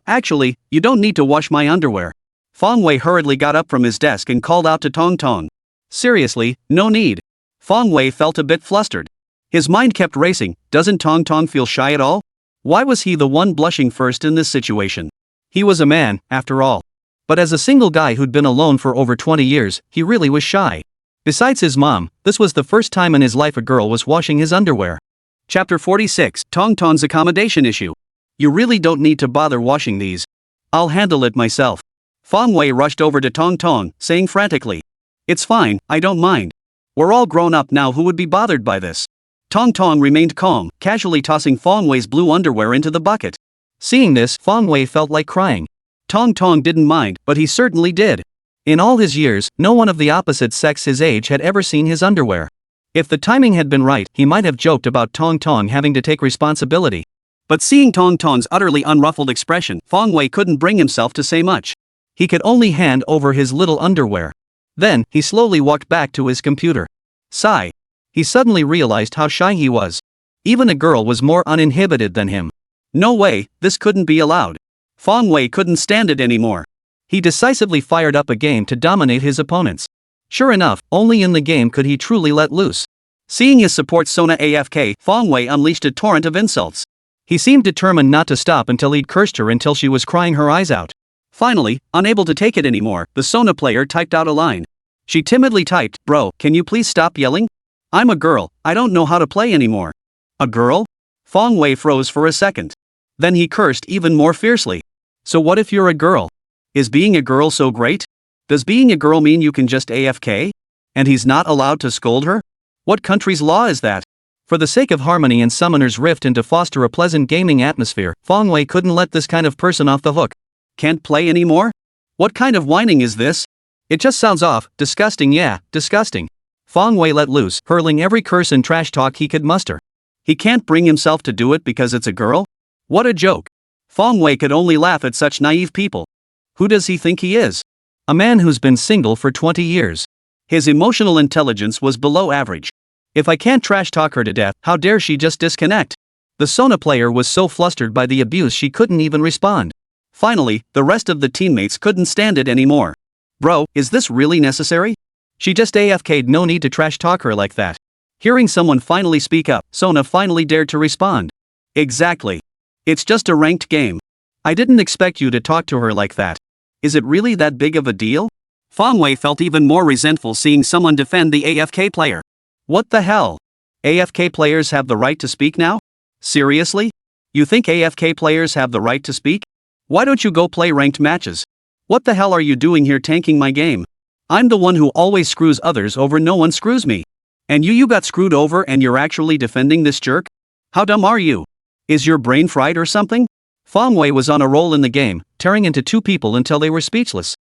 Actually, you don't need to wash my underwear. Fong Wei hurriedly got up from his desk and called out to Tong Tong. Seriously, no need. Fong Wei felt a bit flustered. His mind kept racing. Doesn't Tong Tong feel shy at all? Why was he the one blushing first in this situation? He was a man, after all. But as a single guy who'd been alone for over 20 years, he really was shy. Besides his mom, this was the first time in his life a girl was washing his underwear. Chapter 46, Tong Tong's accommodation issue. You really don't need to bother washing these. I'll handle it myself. Fong Wei rushed over to Tong Tong, saying frantically. It's fine, I don't mind. We're all grown up now, who would be bothered by this? Tong Tong remained calm, casually tossing Fong Wei's blue underwear into the bucket. Seeing this, Fong Wei felt like crying. Tong Tong didn't mind, but he certainly did. In all his years, no one of the opposite sex his age had ever seen his underwear. If the timing had been right, he might have joked about Tong Tong having to take responsibility. But seeing Tong Tong's utterly unruffled expression, Fong Wei couldn't bring himself to say much. He could only hand over his little underwear. Then, he slowly walked back to his computer. Sigh. He suddenly realized how shy he was. Even a girl was more uninhibited than him. No way, this couldn't be allowed. Fong Wei couldn't stand it anymore. He decisively fired up a game to dominate his opponents. Sure enough, only in the game could he truly let loose. Seeing his support Sona AFK, Fong Wei unleashed a torrent of insults. He seemed determined not to stop until he'd cursed her until she was crying her eyes out. Finally, unable to take it anymore, the Sona player typed out a line. She timidly typed, "Bro, can you please stop yelling? I'm a girl, I don't know how to play anymore." A girl? Fong Wei froze for a second. Then he cursed even more fiercely. So what if you're a girl? Is being a girl so great? Does being a girl mean you can just AFK? And he's not allowed to scold her? What country's law is that? For the sake of harmony and Summoner's Rift and to foster a pleasant gaming atmosphere, Fong Wei couldn't let this kind of person off the hook. Can't play anymore? What kind of whining is this? It just sounds off, disgusting, yeah, disgusting. Fong Wei let loose, hurling every curse and trash talk he could muster. He can't bring himself to do it because it's a girl? What a joke. Fong Wei could only laugh at such naive people. Who does he think he is? A man who's been single for 20 years. His emotional intelligence was below average. If I can't trash talk her to death, how dare she just disconnect? The Sona player was so flustered by the abuse she couldn't even respond. Finally, the rest of the teammates couldn't stand it anymore. Bro, is this really necessary? She just AFK'd, no need to trash talk her like that. Hearing someone finally speak up, Sona finally dared to respond. Exactly. It's just a ranked game. I didn't expect you to talk to her like that. Is it really that big of a deal? Fang Wei felt even more resentful seeing someone defend the AFK player. What the hell? AFK players have the right to speak now? Seriously? You think AFK players have the right to speak? Why don't you go play ranked matches? What the hell are you doing here tanking my game? I'm the one who always screws others over, no one screws me. And you got screwed over and you're actually defending this jerk? How dumb are you? Is your brain fried or something? Fang Wei was on a roll in the game, tearing into two people until they were speechless.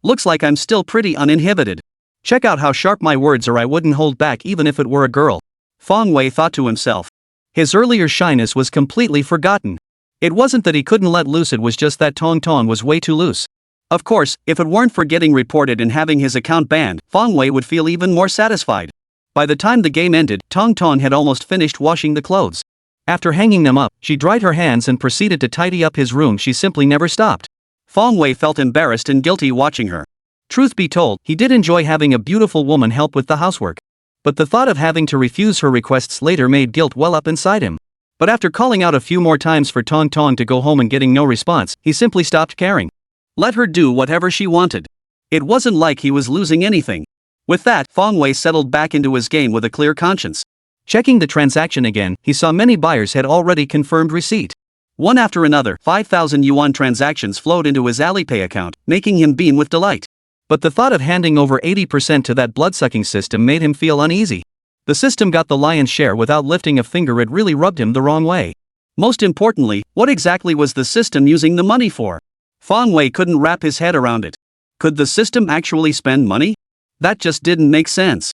Looks like I'm still pretty uninhibited. Check out how sharp my words are, I wouldn't hold back even if it were a girl. Fang Wei thought to himself. His earlier shyness was completely forgotten. It wasn't that he couldn't let loose, it was just that Tong Tong was way too loose. Of course, if it weren't for getting reported and having his account banned, Fang Wei would feel even more satisfied. By the time the game ended, Tong Tong had almost finished washing the clothes. After hanging them up, she dried her hands and proceeded to tidy up his room. She simply never stopped. Fang Wei felt embarrassed and guilty watching her. Truth be told, he did enjoy having a beautiful woman help with the housework. But the thought of having to refuse her requests later made guilt well up inside him. But after calling out a few more times for Tong Tong to go home and getting no response, he simply stopped caring. Let her do whatever she wanted. It wasn't like he was losing anything. With that, Fang Wei settled back into his game with a clear conscience. Checking the transaction again, he saw many buyers had already confirmed receipt. One after another, 5,000 yuan transactions flowed into his Alipay account, making him beam with delight. But the thought of handing over 80% to that blood-sucking system made him feel uneasy. The system got the lion's share without lifting a finger. It really rubbed him the wrong way. Most importantly, what exactly was the system using the money for? Fang Wei couldn't wrap his head around it. Could the system actually spend money? That just didn't make sense.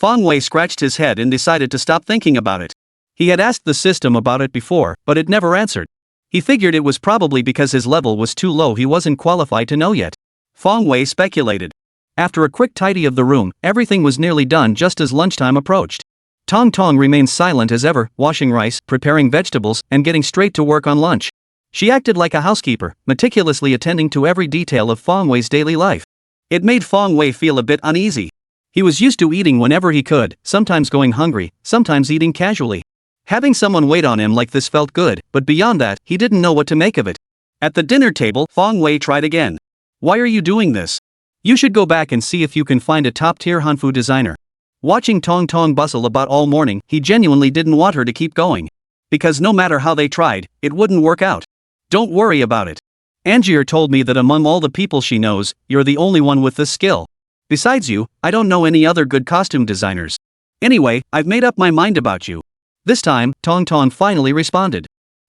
Fang Wei scratched his head and decided to stop thinking about it. He had asked the system about it before, but it never answered. He figured it was probably because his level was too low, he wasn't qualified to know yet. Fang Wei speculated. After a quick tidy of the room, everything was nearly done just as lunchtime approached. Tong Tong remained silent as ever, washing rice, preparing vegetables, and getting straight to work on lunch. She acted like a housekeeper, meticulously attending to every detail of Fang Wei's daily life. It made Fang Wei feel a bit uneasy. He was used to eating whenever he could, sometimes going hungry, sometimes eating casually. Having someone wait on him like this felt good, but beyond that, he didn't know what to make of it. At the dinner table, Fang Wei tried again. Why are you doing this? You should go back and see if you can find a top-tier hanfu designer. Watching Tong Tong bustle about all morning, he genuinely didn't want her to keep going. Because no matter how they tried, it wouldn't work out. Don't worry about it. Angier told me that among all the people she knows, you're the only one with this skill. Besides you, I don't know any other good costume designers. Anyway, I've made up my mind about you. This time, Tong Tong finally responded.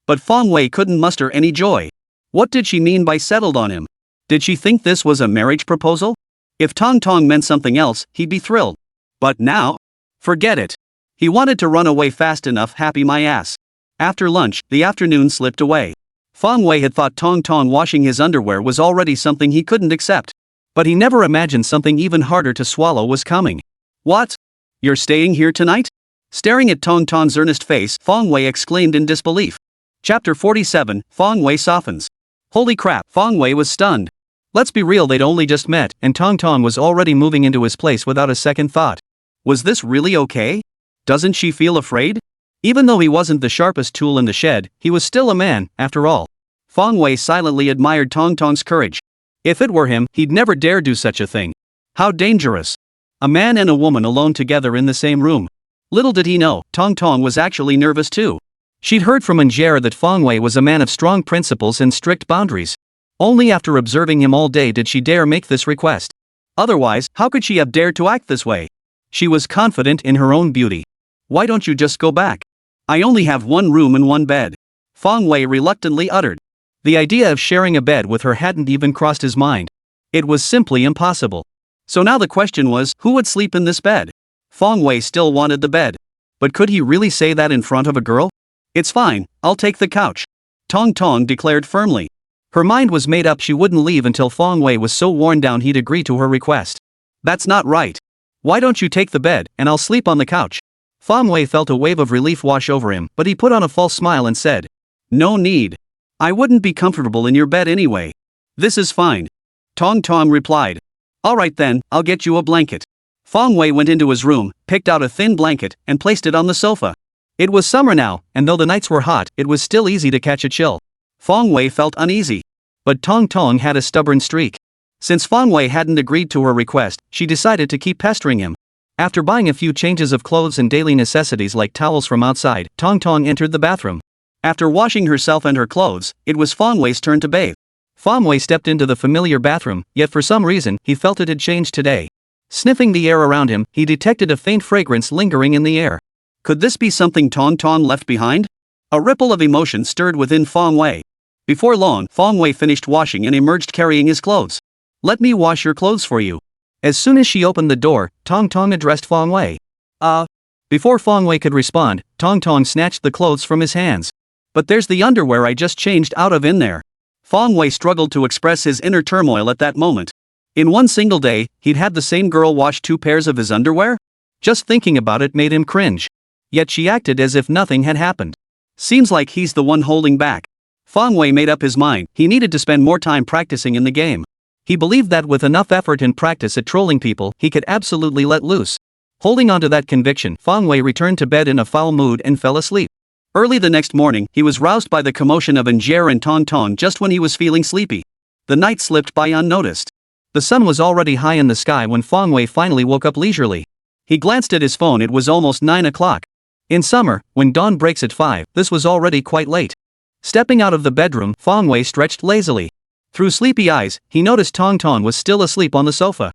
But Fang Wei couldn't muster any joy. What did she mean by settled on him? Did she think this was a marriage proposal? If Tong Tong meant something else, he'd be thrilled. But now? Forget it. He wanted to run away fast enough, happy my ass. After lunch, the afternoon slipped away. Fang Wei had thought Tong Tong washing his underwear was already something he couldn't accept. But he never imagined something even harder to swallow was coming. What? You're staying here tonight? Staring at Tong Tong's earnest face, Fang Wei exclaimed in disbelief. Chapter 47, Fang Wei softens. Holy crap, Fang Wei was stunned. Let's be real, they'd only just met, and Tong Tong was already moving into his place without a second thought. Was this really okay? Doesn't she feel afraid? Even though he wasn't the sharpest tool in the shed, he was still a man, after all. Fang Wei silently admired Tong Tong's courage. If it were him, he'd never dare do such a thing. How dangerous. A man and a woman alone together in the same room. Little did he know, Tong Tong was actually nervous too. She'd heard from Angier that Fang Wei was a man of strong principles and strict boundaries. Only after observing him all day did she dare make this request. Otherwise, how could she have dared to act this way? She was confident in her own beauty. Why don't you just go back? I only have one room and one bed. Fang Wei reluctantly uttered. The idea of sharing a bed with her hadn't even crossed his mind. It was simply impossible. So now the question was, who would sleep in this bed? Fang Wei still wanted the bed. But could he really say that in front of a girl? It's fine, I'll take the couch. Tong Tong declared firmly. Her mind was made up, she wouldn't leave until Fang Wei was so worn down he'd agree to her request. That's not right. Why don't you take the bed, and I'll sleep on the couch? Fang Wei felt a wave of relief wash over him, but he put on a false smile and said, No need. I wouldn't be comfortable in your bed anyway. This is fine. Tong Tong replied. Alright then, I'll get you a blanket. Fang Wei went into his room, picked out a thin blanket, and placed it on the sofa. It was summer now, and though the nights were hot, it was still easy to catch a chill. Fang Wei felt uneasy. But Tong Tong had a stubborn streak. Since Fang Wei hadn't agreed to her request, she decided to keep pestering him. After buying a few changes of clothes and daily necessities like towels from outside, Tong Tong entered the bathroom. After washing herself and her clothes, it was Fang Wei's turn to bathe. Fang Wei stepped into the familiar bathroom, yet for some reason, he felt it had changed today. Sniffing the air around him, he detected a faint fragrance lingering in the air. Could this be something Tong Tong left behind? A ripple of emotion stirred within Fang Wei. Before long, Fang Wei finished washing and emerged carrying his clothes. "Let me wash your clothes for you." As soon as she opened the door, Tong Tong addressed Fang Wei. Before Fang Wei could respond, Tong Tong snatched the clothes from his hands. "But there's the underwear I just changed out of in there." Fang Wei struggled to express his inner turmoil at that moment. In one single day, he'd had the same girl wash 2 pairs of his underwear? Just thinking about it made him cringe. Yet she acted as if nothing had happened. Seems like he's the one holding back. Fang Wei made up his mind, he needed to spend more time practicing in the game. He believed that with enough effort and practice at trolling people, he could absolutely let loose. Holding on to that conviction, Fang Wei returned to bed in a foul mood and fell asleep. Early the next morning, he was roused by the commotion of Angier and Tong Tong just when he was feeling sleepy. The night slipped by unnoticed. The sun was already high in the sky when Fang Wei finally woke up leisurely. He glanced at his phone, it was almost 9 o'clock. In summer, when dawn breaks at 5, this was already quite late. Stepping out of the bedroom, Fang Wei stretched lazily. Through sleepy eyes, he noticed Tong Tong was still asleep on the sofa.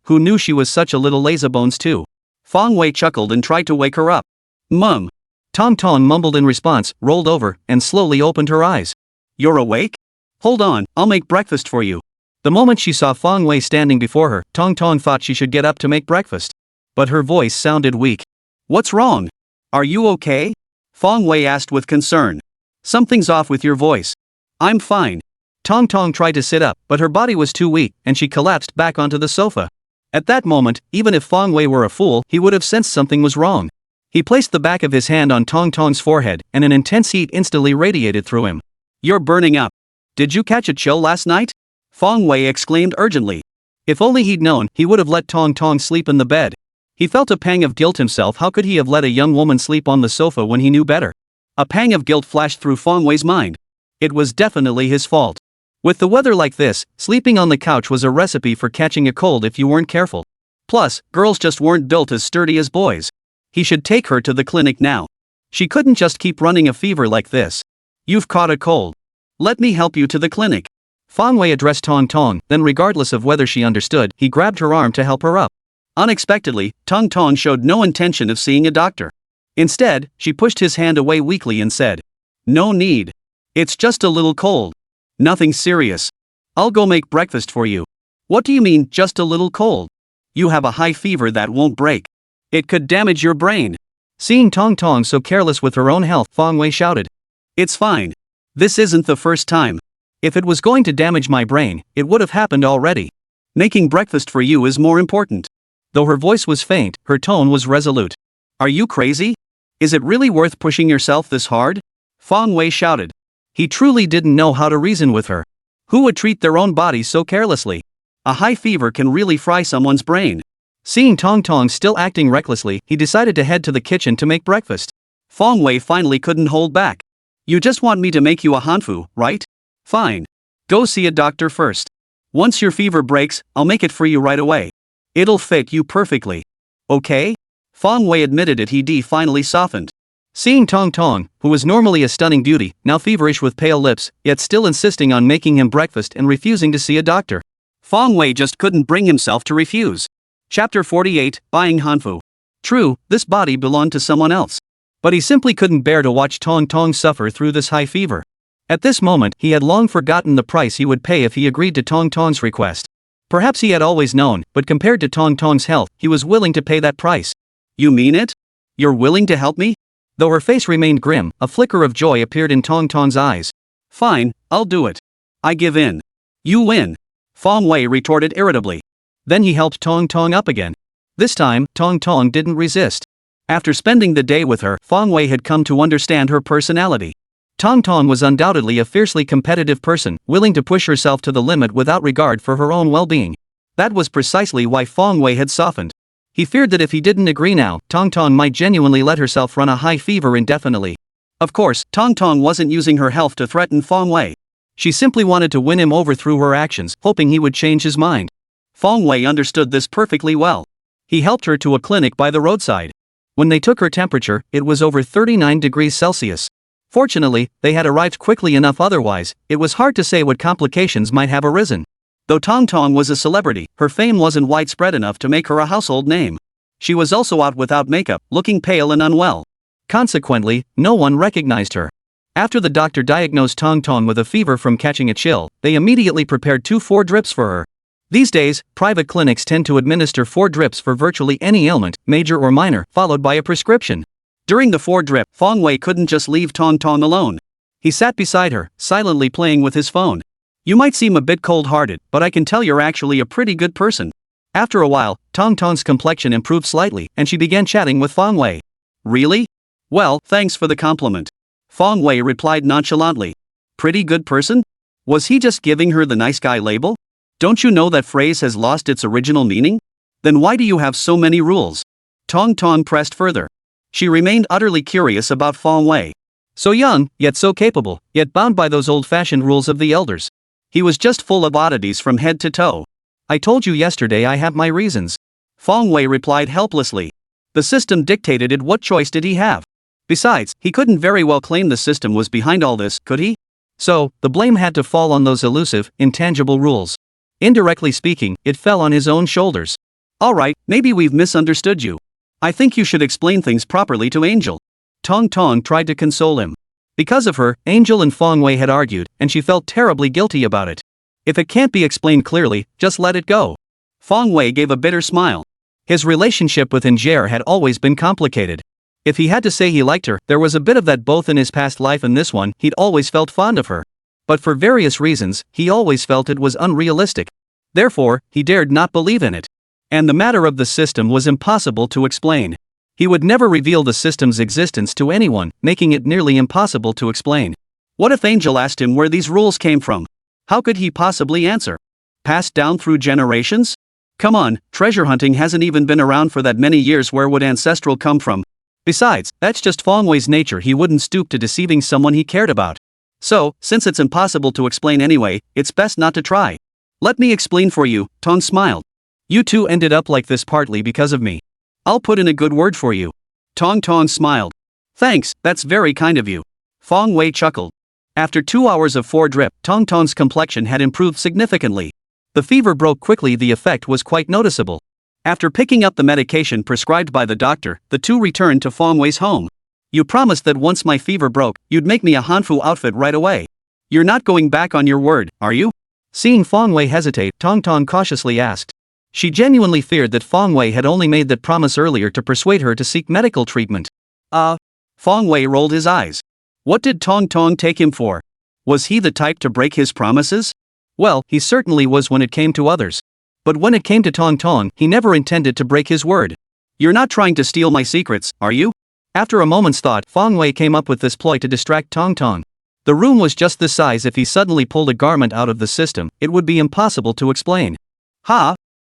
Who knew she was such a little lazybones too? Fang Wei chuckled and tried to wake her up. "Mum." Tong Tong mumbled in response, rolled over, and slowly opened her eyes. "You're awake? Hold on, I'll make breakfast for you." The moment she saw Fang Wei standing before her, Tong Tong thought she should get up to make breakfast. But her voice sounded weak. "What's wrong? Are you okay?" Fang Wei asked with concern. "Something's off with your voice." "I'm fine." Tong Tong tried to sit up, but her body was too weak, and she collapsed back onto the sofa. At that moment, even if Fang Wei were a fool, he would have sensed something was wrong. He placed the back of his hand on Tong Tong's forehead, and an intense heat instantly radiated through him. "You're burning up. Did you catch a chill last night?" Fang Wei exclaimed urgently. If only he'd known, he would have let Tong Tong sleep in the bed. He felt a pang of guilt himself. How could he have let a young woman sleep on the sofa when he knew better? A pang of guilt flashed through Fang Wei's mind. It was definitely his fault. With the weather like this, sleeping on the couch was a recipe for catching a cold if you weren't careful. Plus, girls just weren't built as sturdy as boys. He should take her to the clinic now. She couldn't just keep running a fever like this. "You've caught a cold. Let me help you to the clinic." Fang Wei addressed Tong Tong, then regardless of whether she understood, he grabbed her arm to help her up. Unexpectedly, Tong Tong showed no intention of seeing a doctor. Instead, she pushed his hand away weakly and said, "No need. It's just a little cold. Nothing serious. I'll go make breakfast for you." "What do you mean, just a little cold? You have a high fever that won't break. It could damage your brain." Seeing Tong Tong so careless with her own health, Fang Wei shouted, "It's fine. This isn't the first time. If it was going to damage my brain, it would have happened already. Making breakfast for you is more important." Though her voice was faint, her tone was resolute. "Are you crazy? Is it really worth pushing yourself this hard?" Fang Wei shouted. He truly didn't know how to reason with her. Who would treat their own bodies so carelessly? A high fever can really fry someone's brain. Seeing Tong Tong still acting recklessly, he decided to head to the kitchen to make breakfast. Fang Wei finally couldn't hold back. "You just want me to make you a hanfu, right? Fine. Go see a doctor first. Once your fever breaks, I'll make it for you right away. It'll fit you perfectly. Okay?" Fang Wei admitted it. He finally softened. Seeing Tong Tong, who was normally a stunning beauty, now feverish with pale lips, yet still insisting on making him breakfast and refusing to see a doctor, Fang Wei just couldn't bring himself to refuse. Chapter 48, Buying Hanfu. True, this body belonged to someone else. But he simply couldn't bear to watch Tong Tong suffer through this high fever. At this moment, he had long forgotten the price he would pay if he agreed to Tong Tong's request. Perhaps he had always known, but compared to Tong Tong's health, he was willing to pay that price. "You mean it? You're willing to help me?" Though her face remained grim, a flicker of joy appeared in Tong Tong's eyes. "Fine, I'll do it. I give in." "You win," Fang Wei retorted irritably. Then he helped Tong Tong up again. This time, Tong Tong didn't resist. After spending the day with her, Fang Wei had come to understand her personality. Tong Tong was undoubtedly a fiercely competitive person, willing to push herself to the limit without regard for her own well-being. That was precisely why Fang Wei had softened. He feared that if he didn't agree now, Tong Tong might genuinely let herself run a high fever indefinitely. Of course, Tong Tong wasn't using her health to threaten Fang Wei. She simply wanted to win him over through her actions, hoping he would change his mind. Fong Wei understood this perfectly well. He helped her to a clinic by the roadside. When they took her temperature, it was over 39 degrees Celsius. Fortunately, they had arrived quickly enough, otherwise, it was hard to say what complications might have arisen. Though Tong Tong was a celebrity, her fame wasn't widespread enough to make her a household name. She was also out without makeup, looking pale and unwell. Consequently, no one recognized her. After the doctor diagnosed Tong Tong with a fever from catching a chill, they immediately prepared 4 drips for her. These days, private clinics tend to administer 4 drips for virtually any ailment, major or minor, followed by a prescription. During the 4 drip, Fong Wei couldn't just leave Tong Tong alone. He sat beside her, silently playing with his phone. You might seem a bit cold-hearted, but I can tell you're actually a pretty good person. After a while, Tong Tong's complexion improved slightly, and she began chatting with Fong Wei. Really? Well, thanks for the compliment. Fong Wei replied nonchalantly. Pretty good person? Was he just giving her the nice guy label? Don't you know that phrase has lost its original meaning? Then why do you have so many rules? Tong Tong pressed further. She remained utterly curious about Fong Wei. So young, yet so capable, yet bound by those old-fashioned rules of the elders. He was just full of oddities from head to toe. I told you yesterday I have my reasons. Fong Wei replied helplessly. The system dictated it. What choice did he have? Besides, he couldn't very well claim the system was behind all this, could he? So, the blame had to fall on those elusive, intangible rules. Indirectly speaking, it fell on his own shoulders. Alright, maybe we've misunderstood you. I think you should explain things properly to Angel. Tong Tong tried to console him. Because of her, Angel and Fong Wei had argued, and she felt terribly guilty about it. If it can't be explained clearly, just let it go. Fong Wei gave a bitter smile. His relationship with Angel had always been complicated. If he had to say he liked her, there was a bit of that both in his past life and this one. He'd always felt fond of her. But for various reasons, he always felt it was unrealistic. Therefore, he dared not believe in it. And the matter of the system was impossible to explain. He would never reveal the system's existence to anyone, making it nearly impossible to explain. What if Angel asked him where these rules came from? How could he possibly answer? Passed down through generations? Come on, treasure hunting hasn't even been around for that many years. Where would ancestral come from? Besides, that's just Fong Wei's nature. He wouldn't stoop to deceiving someone he cared about. So, since it's impossible to explain anyway, it's best not to try. Let me explain for you, Tong smiled. You two ended up like this partly because of me. I'll put in a good word for you. Tong smiled. Thanks, that's very kind of you. Fong Wei chuckled. After 2 hours of 4 drip, Tong Tong's complexion had improved significantly. The fever broke quickly. The effect was quite noticeable. After picking up the medication prescribed by the doctor, the two returned to Fong Wei's home. You promised that once my fever broke, you'd make me a hanfu outfit right away. You're not going back on your word, are you? Seeing Fong Wei hesitate, Tong cautiously asked. She genuinely feared that Fong Wei had only made that promise earlier to persuade her to seek medical treatment. Fong Wei rolled his eyes. What did Tong take him for? Was he the type to break his promises? Well, he certainly was when it came to others. But when it came to Tong, he never intended to break his word. You're not trying to steal my secrets, are you? After a moment's thought, Fong Wei came up with this ploy to distract Tong. The room was just this size. If he suddenly pulled a garment out of the system, it would be impossible to explain.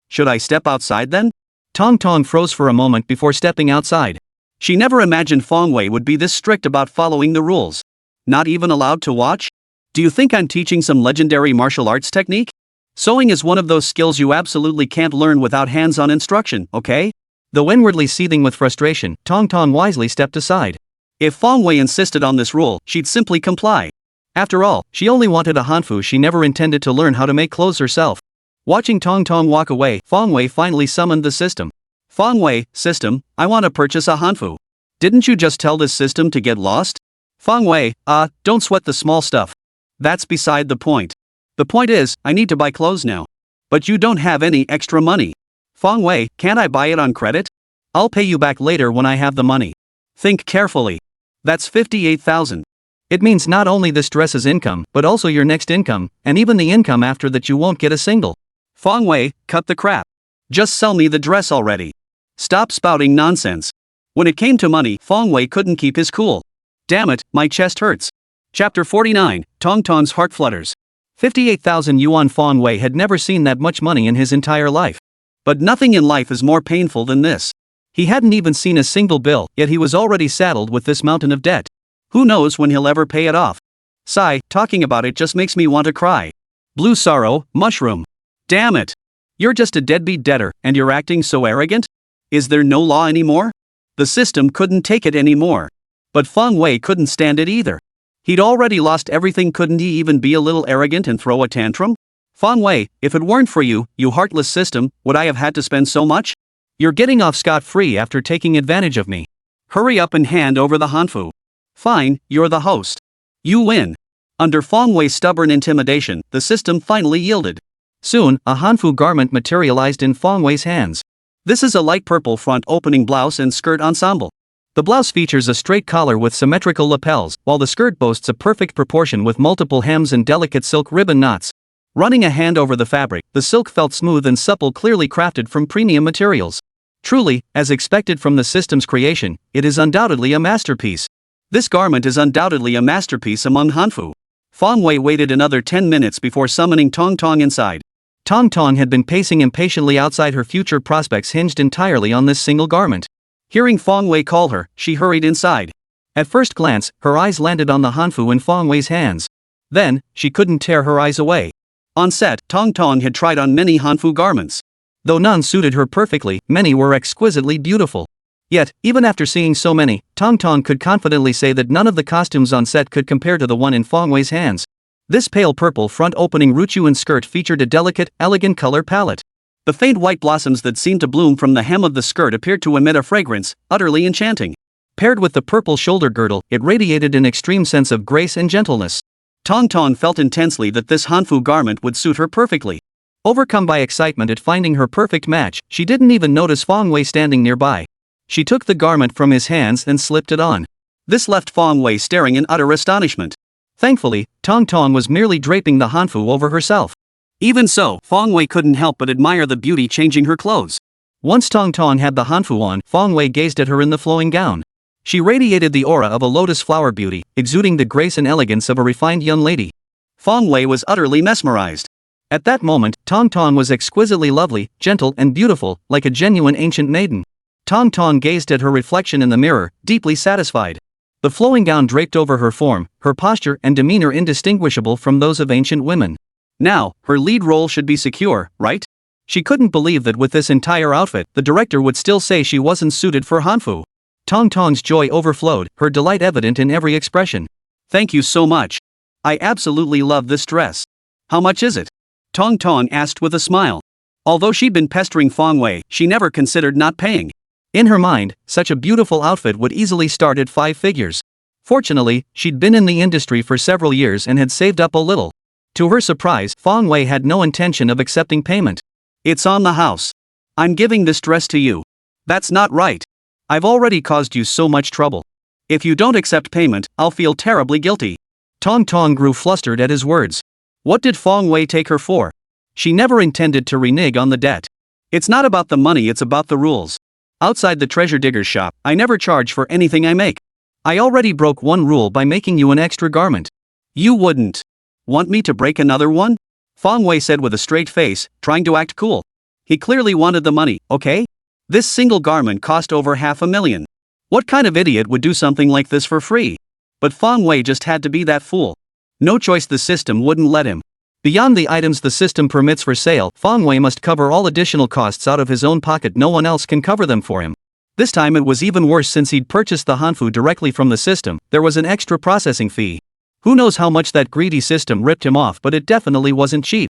Should I step outside then? Tong froze for a moment before stepping outside. She never imagined Fong Wei would be this strict about following the rules. Not even allowed to watch? Do you think I'm teaching some legendary martial arts technique? Sewing is one of those skills you absolutely can't learn without hands-on instruction, okay? Though inwardly seething with frustration, Tong wisely stepped aside. If Fong Wei insisted on this rule, she'd simply comply. After all, she only wanted a hanfu. She never intended to learn how to make clothes herself. Watching Tong walk away, Fong Wei finally summoned the system. Fong Wei, system, I want to purchase a hanfu. Didn't you just tell this system to get lost? Fong Wei, don't sweat the small stuff. That's beside the point. The point is, I need to buy clothes now. But you don't have any extra money. Fong Wei, can't I buy it on credit? I'll pay you back later when I have the money. Think carefully. That's 58,000. It means not only this dress's income, but also your next income, and even the income after that. You won't get a single. Fong Wei, cut the crap. Just sell me the dress already. Stop spouting nonsense. When it came to money, Fong Wei couldn't keep his cool. Damn it, my chest hurts. Chapter 49, Tong's heart flutters. 58,000 yuan. Fong Wei had never seen that much money in his entire life. But nothing in life is more painful than this. He hadn't even seen a single bill, yet he was already saddled with this mountain of debt. Who knows when he'll ever pay it off? Sigh, talking about it just makes me want to cry. Blue sorrow, mushroom. Damn it. You're just a deadbeat debtor, and you're acting so arrogant? Is there no law anymore? The system couldn't take it anymore. But Feng Wei couldn't stand it either. He'd already lost everything, couldn't he even be a little arrogant and throw a tantrum? Feng Wei, if it weren't for you, you heartless system, would I have had to spend so much? You're getting off scot-free after taking advantage of me. Hurry up and hand over the hanfu. Fine, you're the host. You win. Under Feng Wei's stubborn intimidation, the system finally yielded. Soon, a hanfu garment materialized in Feng Wei's hands. This is a light purple front opening blouse and skirt ensemble. The blouse features a straight collar with symmetrical lapels, while the skirt boasts a perfect proportion with multiple hems and delicate silk ribbon knots. Running a hand over the fabric, the silk felt smooth and supple, clearly crafted from premium materials. Truly, as expected from the system's creation, it is undoubtedly a masterpiece. This garment is undoubtedly a masterpiece among hanfu. Feng Wei waited another 10 minutes before summoning Tong Tong inside. Tong Tong had been pacing impatiently outside. Her future prospects hinged entirely on this single garment. Hearing Feng Wei call her, she hurried inside. At first glance, her eyes landed on the hanfu in Feng Wei's hands. Then, she couldn't tear her eyes away. On set, Tong Tong had tried on many hanfu garments. Though none suited her perfectly, many were exquisitely beautiful. Yet, even after seeing so many, Tong Tong could confidently say that none of the costumes on set could compare to the one in Feng Wei's hands. This pale purple front-opening Ruchuan skirt featured a delicate, elegant color palette. The faint white blossoms that seemed to bloom from the hem of the skirt appeared to emit a fragrance, utterly enchanting. Paired with the purple shoulder girdle, it radiated an extreme sense of grace and gentleness. Tong Tong felt intensely that this hanfu garment would suit her perfectly. Overcome by excitement at finding her perfect match, she didn't even notice Feng Wei standing nearby. She took the garment from his hands and slipped it on. This left Feng Wei staring in utter astonishment. Thankfully, Tong Tong was merely draping the hanfu over herself. Even so, Feng Wei couldn't help but admire the beauty changing her clothes. Once Tong Tong had the hanfu on, Feng Wei gazed at her in the flowing gown. She radiated the aura of a lotus flower beauty, exuding the grace and elegance of a refined young lady. Feng Wei was utterly mesmerized. At that moment, Tong Tong was exquisitely lovely, gentle and beautiful, like a genuine ancient maiden. Tong Tong gazed at her reflection in the mirror, deeply satisfied. The flowing gown draped over her form, her posture and demeanor indistinguishable from those of ancient women. Now, her lead role should be secure, right? She couldn't believe that with this entire outfit, the director would still say she wasn't suited for hanfu. Tong Tong's joy overflowed, her delight evident in every expression. Thank you so much. I absolutely love this dress. How much is it? Tong Tong asked with a smile. Although she'd been pestering Feng Wei, she never considered not paying. In her mind, such a beautiful outfit would easily start at 5 figures. Fortunately, she'd been in the industry for several years and had saved up a little. To her surprise, Feng Wei had no intention of accepting payment. It's on the house. I'm giving this dress to you. That's not right. I've already caused you so much trouble. If you don't accept payment, I'll feel terribly guilty. Tong Tong grew flustered at his words. What did Feng Wei take her for? She never intended to renege on the debt. It's not about the money, it's about the rules. Outside the treasure digger's shop, I never charge for anything I make. I already broke one rule by making you an extra garment. You wouldn't want me to break another one? Feng Wei said with a straight face, trying to act cool. He clearly wanted the money, okay? This single garment cost over $500,000. What kind of idiot would do something like this for free? But Feng Wei just had to be that fool. No choice, the system wouldn't let him. Beyond the items the system permits for sale, Feng Wei must cover all additional costs out of his own pocket. No one else can cover them for him. This time it was even worse since he'd purchased the hanfu directly from the system. There was an extra processing fee. Who knows how much that greedy system ripped him off, but it definitely wasn't cheap.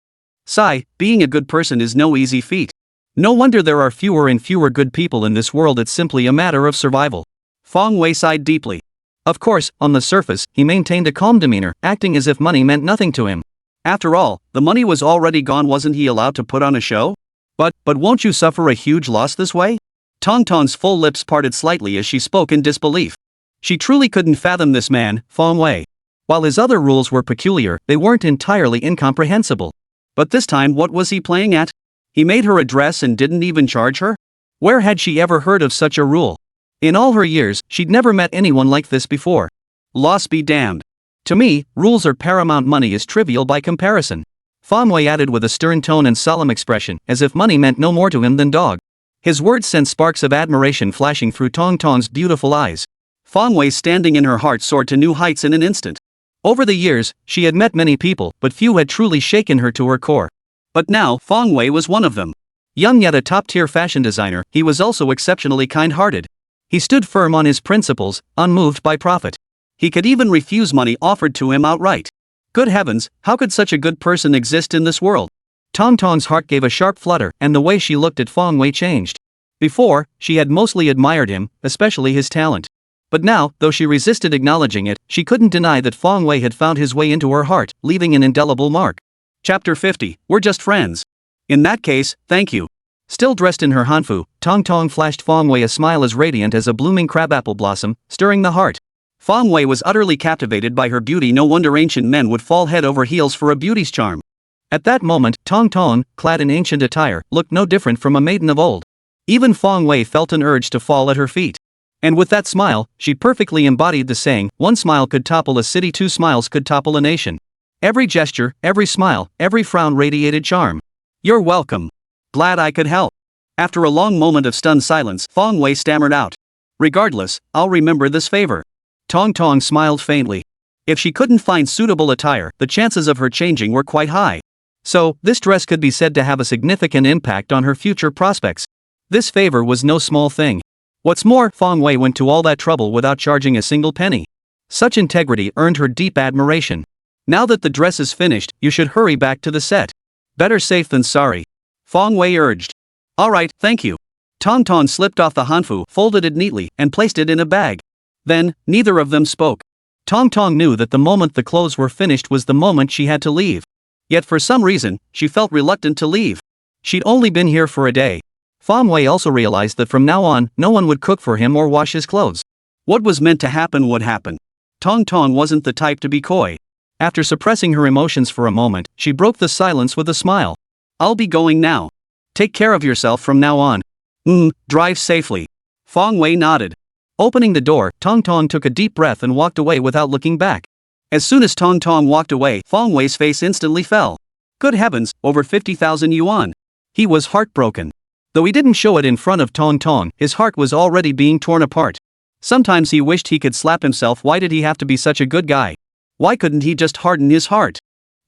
Sigh, being a good person is no easy feat. No wonder there are fewer and fewer good people in this world. It's simply a matter of survival. Feng Wei sighed deeply. Of course, on the surface, he maintained a calm demeanor, acting as if money meant nothing to him. After all, the money was already gone. Wasn't he allowed to put on a show? But won't you suffer a huge loss this way? Tong Tong's full lips parted slightly as she spoke in disbelief. She truly couldn't fathom this man, Feng Wei. While his other rules were peculiar, they weren't entirely incomprehensible. But this time, what was he playing at? He made her a dress and didn't even charge her? Where had she ever heard of such a rule? In all her years, she'd never met anyone like this before. Loss be damned. To me, rules are paramount, money is trivial by comparison. Feng Wei added with a stern tone and solemn expression, as if money meant no more to him than dog. His words sent sparks of admiration flashing through Tong Tong's beautiful eyes. Feng Wei's standing in her heart soared to new heights in an instant. Over the years, she had met many people, but few had truly shaken her to her core. But now, Fong Wei was one of them. Young yet a top-tier fashion designer, he was also exceptionally kind-hearted. He stood firm on his principles, unmoved by profit. He could even refuse money offered to him outright. Good heavens, how could such a good person exist in this world? Tong Tong's heart gave a sharp flutter, and the way she looked at Fong Wei changed. Before, she had mostly admired him, especially his talent. But now, though she resisted acknowledging it, she couldn't deny that Fong Wei had found his way into her heart, leaving an indelible mark. Chapter 50, We're just friends. In that case, thank you. Still dressed in her hanfu, Tong Tong flashed Fong Wei a smile as radiant as a blooming crabapple blossom, stirring the heart. Fong Wei was utterly captivated by her beauty. No wonder ancient men would fall head over heels for a beauty's charm. At that moment, Tong Tong, clad in ancient attire, looked no different from a maiden of old. Even Fong Wei felt an urge to fall at her feet. And with that smile, she perfectly embodied the saying, one smile could topple a city, two smiles could topple a nation. Every gesture, every smile, every frown radiated charm. You're welcome. Glad I could help. After a long moment of stunned silence, Fong Wei stammered out. Regardless, I'll remember this favor. Tong Tong smiled faintly. If she couldn't find suitable attire, the chances of her changing were quite high. So, this dress could be said to have a significant impact on her future prospects. This favor was no small thing. What's more, Fong Wei went to all that trouble without charging a single penny. Such integrity earned her deep admiration. Now that the dress is finished, you should hurry back to the set. Better safe than sorry. Fong Wei urged. Alright, thank you. Tong Tong slipped off the hanfu, folded it neatly, and placed it in a bag. Then, neither of them spoke. Tong Tong knew that the moment the clothes were finished was the moment she had to leave. Yet for some reason, she felt reluctant to leave. She'd only been here for a day. Fong Wei also realized that from now on, no one would cook for him or wash his clothes. What was meant to happen would happen. Tong Tong wasn't the type to be coy. After suppressing her emotions for a moment, she broke the silence with a smile. I'll be going now. Take care of yourself from now on. Drive safely. Fong Wei nodded. Opening the door, Tong Tong took a deep breath and walked away without looking back. As soon as Tong Tong walked away, Fong Wei's face instantly fell. Good heavens, over 50,000 yuan. He was heartbroken. Though he didn't show it in front of Tong Tong, his heart was already being torn apart. Sometimes he wished he could slap himself. Why did he have to be such a good guy? Why couldn't he just harden his heart?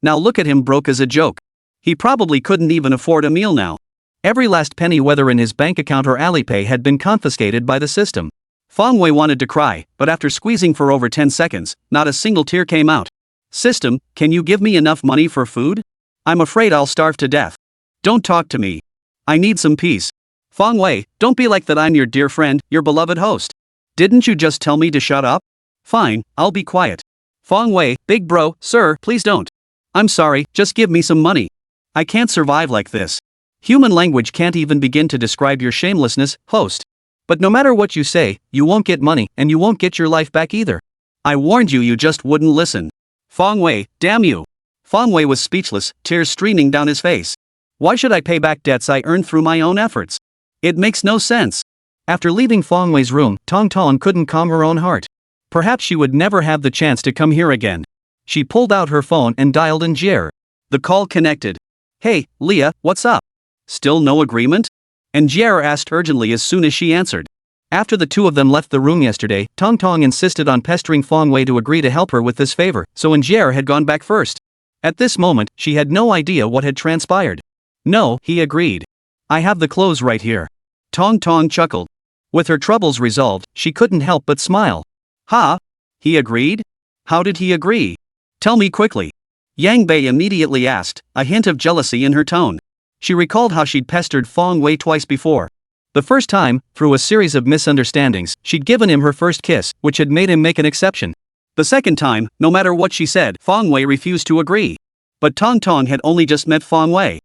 Now look at him, broke as a joke. He probably couldn't even afford a meal now. Every last penny, whether in his bank account or Alipay, had been confiscated by the system. Fong Wei wanted to cry, but after squeezing for over 10 seconds, not a single tear came out. System, can you give me enough money for food? I'm afraid I'll starve to death. Don't talk to me. I need some peace. Fong Wei, don't be like that. I'm your dear friend, your beloved host. Didn't you just tell me to shut up? Fine, I'll be quiet. Fong Wei, big bro, sir, please don't. I'm sorry, just give me some money. I can't survive like this. Human language can't even begin to describe your shamelessness, host. But no matter what you say, you won't get money, and you won't get your life back either. I warned you, you just wouldn't listen. Fong Wei, damn you. Fong Wei was speechless, tears streaming down his face. Why should I pay back debts I earned through my own efforts? It makes no sense. After leaving Fong Wei's room, Tong Tong couldn't calm her own heart. Perhaps she would never have the chance to come here again. She pulled out her phone and dialed in Jer. The call connected. Hey, Leah, what's up? Still no agreement? And Jer asked urgently as soon as she answered. After the two of them left the room yesterday, Tong Tong insisted on pestering Fong Wei to agree to help her with this favor, so Jer had gone back first. At this moment, she had no idea what had transpired. No, he agreed. I have the clothes right here. Tong Tong chuckled. With her troubles resolved, she couldn't help but smile. Ha! He agreed? How did he agree? Tell me quickly. Yang Bei immediately asked, a hint of jealousy in her tone. She recalled how she'd pestered Fong Wei twice before. The first time, through a series of misunderstandings, she'd given him her first kiss, which had made him make an exception. The second time, no matter what she said, Fong Wei refused to agree. But Tong Tong had only just met Fong Wei.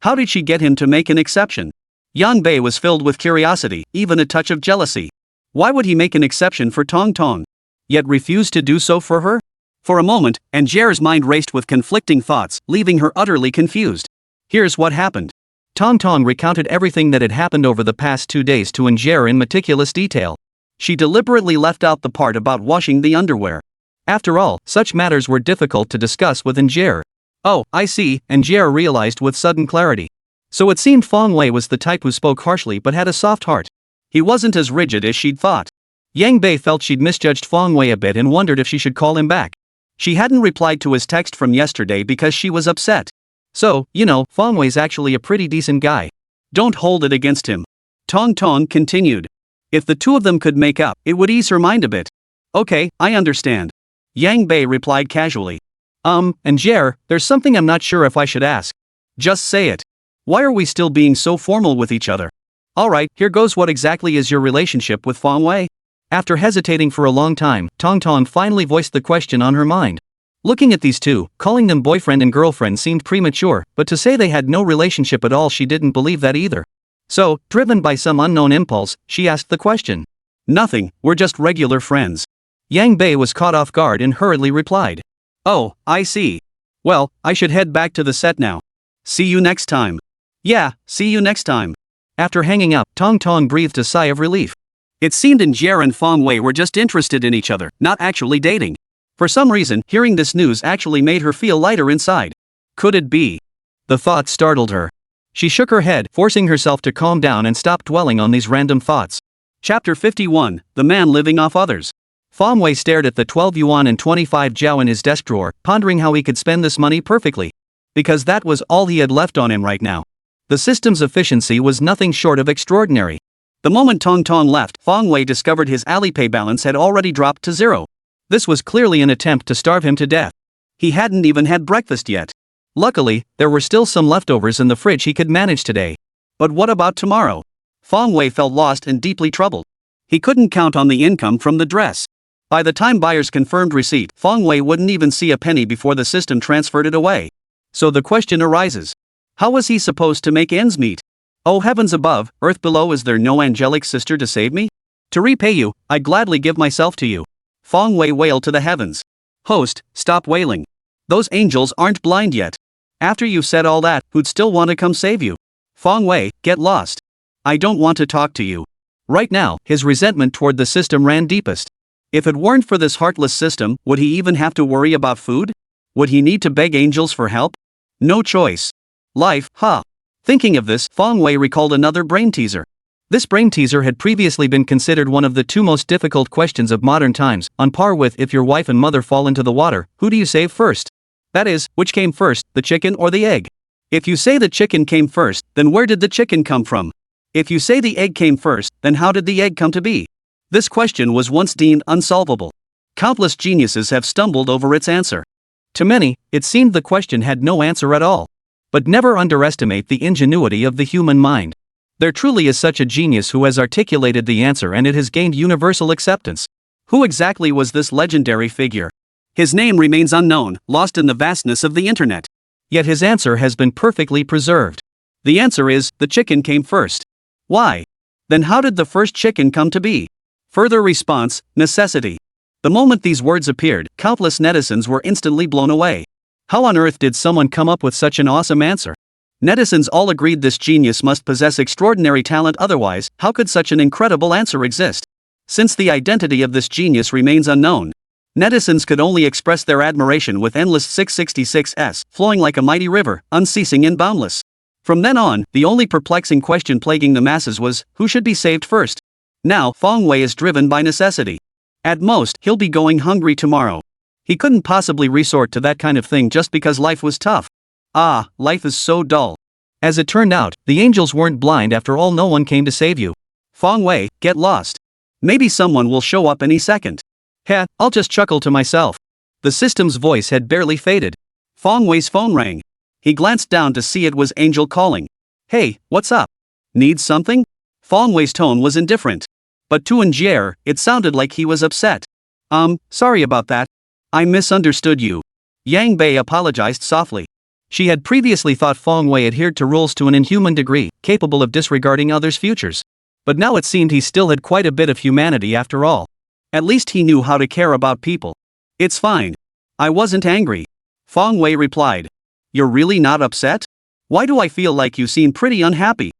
How did she get him to make an exception? Yang Bei was filled with curiosity, even a touch of jealousy. Why would he make an exception for Tong Tong? Yet refuse to do so for her? For a moment, Jer's mind raced with conflicting thoughts, leaving her utterly confused. Here's what happened. Tong Tong recounted everything that had happened over the past 2 days to Jer in meticulous detail. She deliberately left out the part about washing the underwear. After all, such matters were difficult to discuss with Jer. Oh, I see, Jer realized with sudden clarity. So it seemed Fong Wei was the type who spoke harshly but had a soft heart. He wasn't as rigid as she'd thought. Yang Bei felt she'd misjudged Fong Wei a bit and wondered if she should call him back. She hadn't replied to his text from yesterday because she was upset. So, Fang Wei's actually a pretty decent guy. Don't hold it against him. Tong Tong continued. If the two of them could make up, it would ease her mind a bit. Okay, I understand. Yang Bei replied casually. And Jer, there's something I'm not sure if I should ask. Just say it. Why are we still being so formal with each other? Alright, here goes. What exactly is your relationship with Fang Wei? After hesitating for a long time, Tong Tong finally voiced the question on her mind. Looking at these two, calling them boyfriend and girlfriend seemed premature, but to say they had no relationship at all, she didn't believe that either. So, driven by some unknown impulse, she asked the question. Nothing, we're just regular friends. Yang Bei was caught off guard and hurriedly replied. Oh, I see. Well, I should head back to the set now. See you next time. Yeah, see you next time. After hanging up, Tong Tong breathed a sigh of relief. It seemed Jer and Fang Wei were just interested in each other, not actually dating. For some reason, hearing this news actually made her feel lighter inside. Could it be? The thought startled her. She shook her head, forcing herself to calm down and stop dwelling on these random thoughts. Chapter 51, The Man Living Off Others. Fang Wei stared at the 12 yuan and 25 jiao in his desk drawer, pondering how he could spend this money perfectly. Because that was all he had left on him right now. The system's efficiency was nothing short of extraordinary. The moment Tong Tong left, Fang Wei discovered his Alipay balance had already dropped to zero. This was clearly an attempt to starve him to death. He hadn't even had breakfast yet. Luckily, there were still some leftovers in the fridge he could manage today. But what about tomorrow? Fang Wei felt lost and deeply troubled. He couldn't count on the income from the dress. By the time buyers confirmed receipt, Fang Wei wouldn't even see a penny before the system transferred it away. So the question arises. How was he supposed to make ends meet? Oh heavens above, earth below, is there no angelic sister to save me? To repay you, I'd gladly give myself to you. Fang Wei wailed to the heavens. Host, stop wailing. Those angels aren't blind yet. After you've said all that, who'd still want to come save you? Fang Wei, get lost. I don't want to talk to you. Right now, his resentment toward the system ran deepest. If it weren't for this heartless system, would he even have to worry about food? Would he need to beg angels for help? No choice. Life, huh? Thinking of this, Fang Wei recalled another brain teaser. This brain teaser had previously been considered one of the two most difficult questions of modern times, on par with if your wife and mother fall into the water, who do you save first? That is, which came first, the chicken or the egg? If you say the chicken came first, then where did the chicken come from? If you say the egg came first, then how did the egg come to be? This question was once deemed unsolvable. Countless geniuses have stumbled over its answer. To many, it seemed the question had no answer at all. But never underestimate the ingenuity of the human mind. There truly is such a genius who has articulated the answer, and it has gained universal acceptance. Who exactly was this legendary figure? His name remains unknown, lost in the vastness of the internet. Yet his answer has been perfectly preserved. The answer is, the chicken came first. Why? Then how did the first chicken come to be? Further response, necessity. The moment these words appeared, countless netizens were instantly blown away. How on earth did someone come up with such an awesome answer? Netizens all agreed this genius must possess extraordinary talent, otherwise, how could such an incredible answer exist? Since the identity of this genius remains unknown, netizens could only express their admiration with endless 666s, flowing like a mighty river, unceasing and boundless. From then on, the only perplexing question plaguing the masses was, who should be saved first? Now, Fang Wei is driven by necessity. At most, he'll be going hungry tomorrow. He couldn't possibly resort to that kind of thing just because life was tough. Ah, life is so dull. As it turned out, the angels weren't blind after all. No one came to save you. Fang Wei, get lost. Maybe someone will show up any second. Heh, I'll just chuckle to myself. The system's voice had barely faded. Fang Wei's phone rang. He glanced down to see it was Angel calling. Hey, what's up? Need something? Fang Wei's tone was indifferent. But to Jer, it sounded like he was upset. Sorry about that. I misunderstood you. Yang Bei apologized softly. She had previously thought Fang Wei adhered to rules to an inhuman degree, capable of disregarding others' futures. But now it seemed he still had quite a bit of humanity after all. At least he knew how to care about people. It's fine. I wasn't angry. Fang Wei replied. You're really not upset? Why do I feel like you seem pretty unhappy?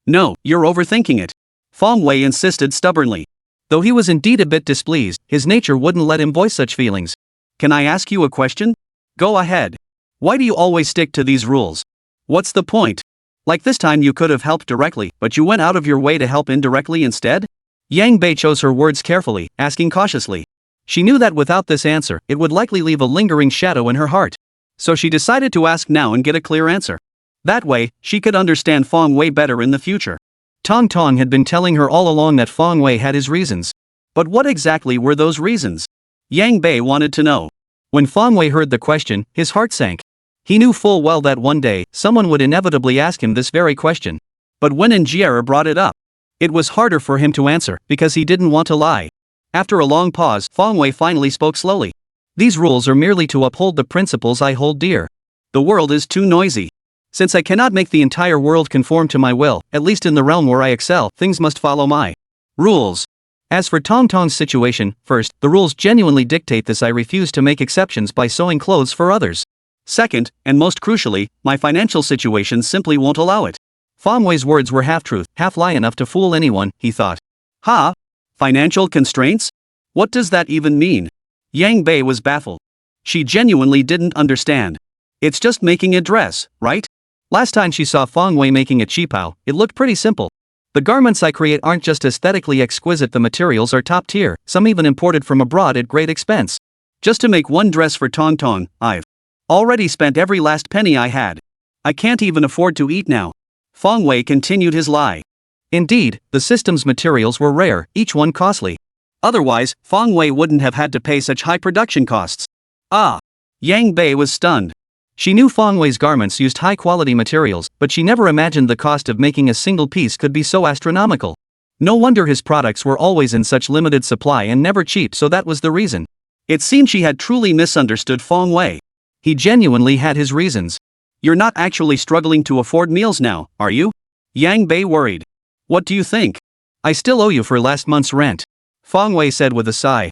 No, you're overthinking it. Fang Wei insisted stubbornly. Though he was indeed a bit displeased, his nature wouldn't let him voice such feelings. Can I ask you a question? Go ahead. Why do you always stick to these rules? What's the point? Like this time you could have helped directly, but you went out of your way to help indirectly instead? Yang Bei chose her words carefully, asking cautiously. She knew that without this answer, it would likely leave a lingering shadow in her heart. So she decided to ask now and get a clear answer. That way, she could understand Feng Wei better in the future. Tong Tong had been telling her all along that Feng Wei had his reasons. But what exactly were those reasons? Yang Bei wanted to know. When Feng Wei heard the question, his heart sank. He knew full well that one day, someone would inevitably ask him this very question. But when Njie brought it up, it was harder for him to answer, because he didn't want to lie. After a long pause, Feng Wei finally spoke slowly. These rules are merely to uphold the principles I hold dear. The world is too noisy. Since I cannot make the entire world conform to my will, at least in the realm where I excel, things must follow my rules. As for Tong Tong's situation, first, the rules genuinely dictate this. I refuse to make exceptions by sewing clothes for others. Second, and most crucially, my financial situation simply won't allow it. Feng Wei's words were half-truth, half-lie enough to fool anyone, he thought. Ha? Financial constraints? What does that even mean? Yang Bei was baffled. She genuinely didn't understand. It's just making a dress, right? Last time she saw Feng Wei making a qipao, it looked pretty simple. The garments I create aren't just aesthetically exquisite, the materials are top tier, some even imported from abroad at great expense. Just to make one dress for Tong Tong, I've already spent every last penny I had. I can't even afford to eat now. Feng Wei continued his lie. Indeed, the system's materials were rare, each one costly. Otherwise, Feng Wei wouldn't have had to pay such high production costs. Ah! Yang Bei was stunned. She knew Feng Wei's garments used high-quality materials, but she never imagined the cost of making a single piece could be so astronomical. No wonder his products were always in such limited supply and never cheap, so that was the reason. It seemed she had truly misunderstood Feng Wei. He genuinely had his reasons. You're not actually struggling to afford meals now, are you? Yang Bei worried. What do you think? I still owe you for last month's rent. Feng Wei said with a sigh.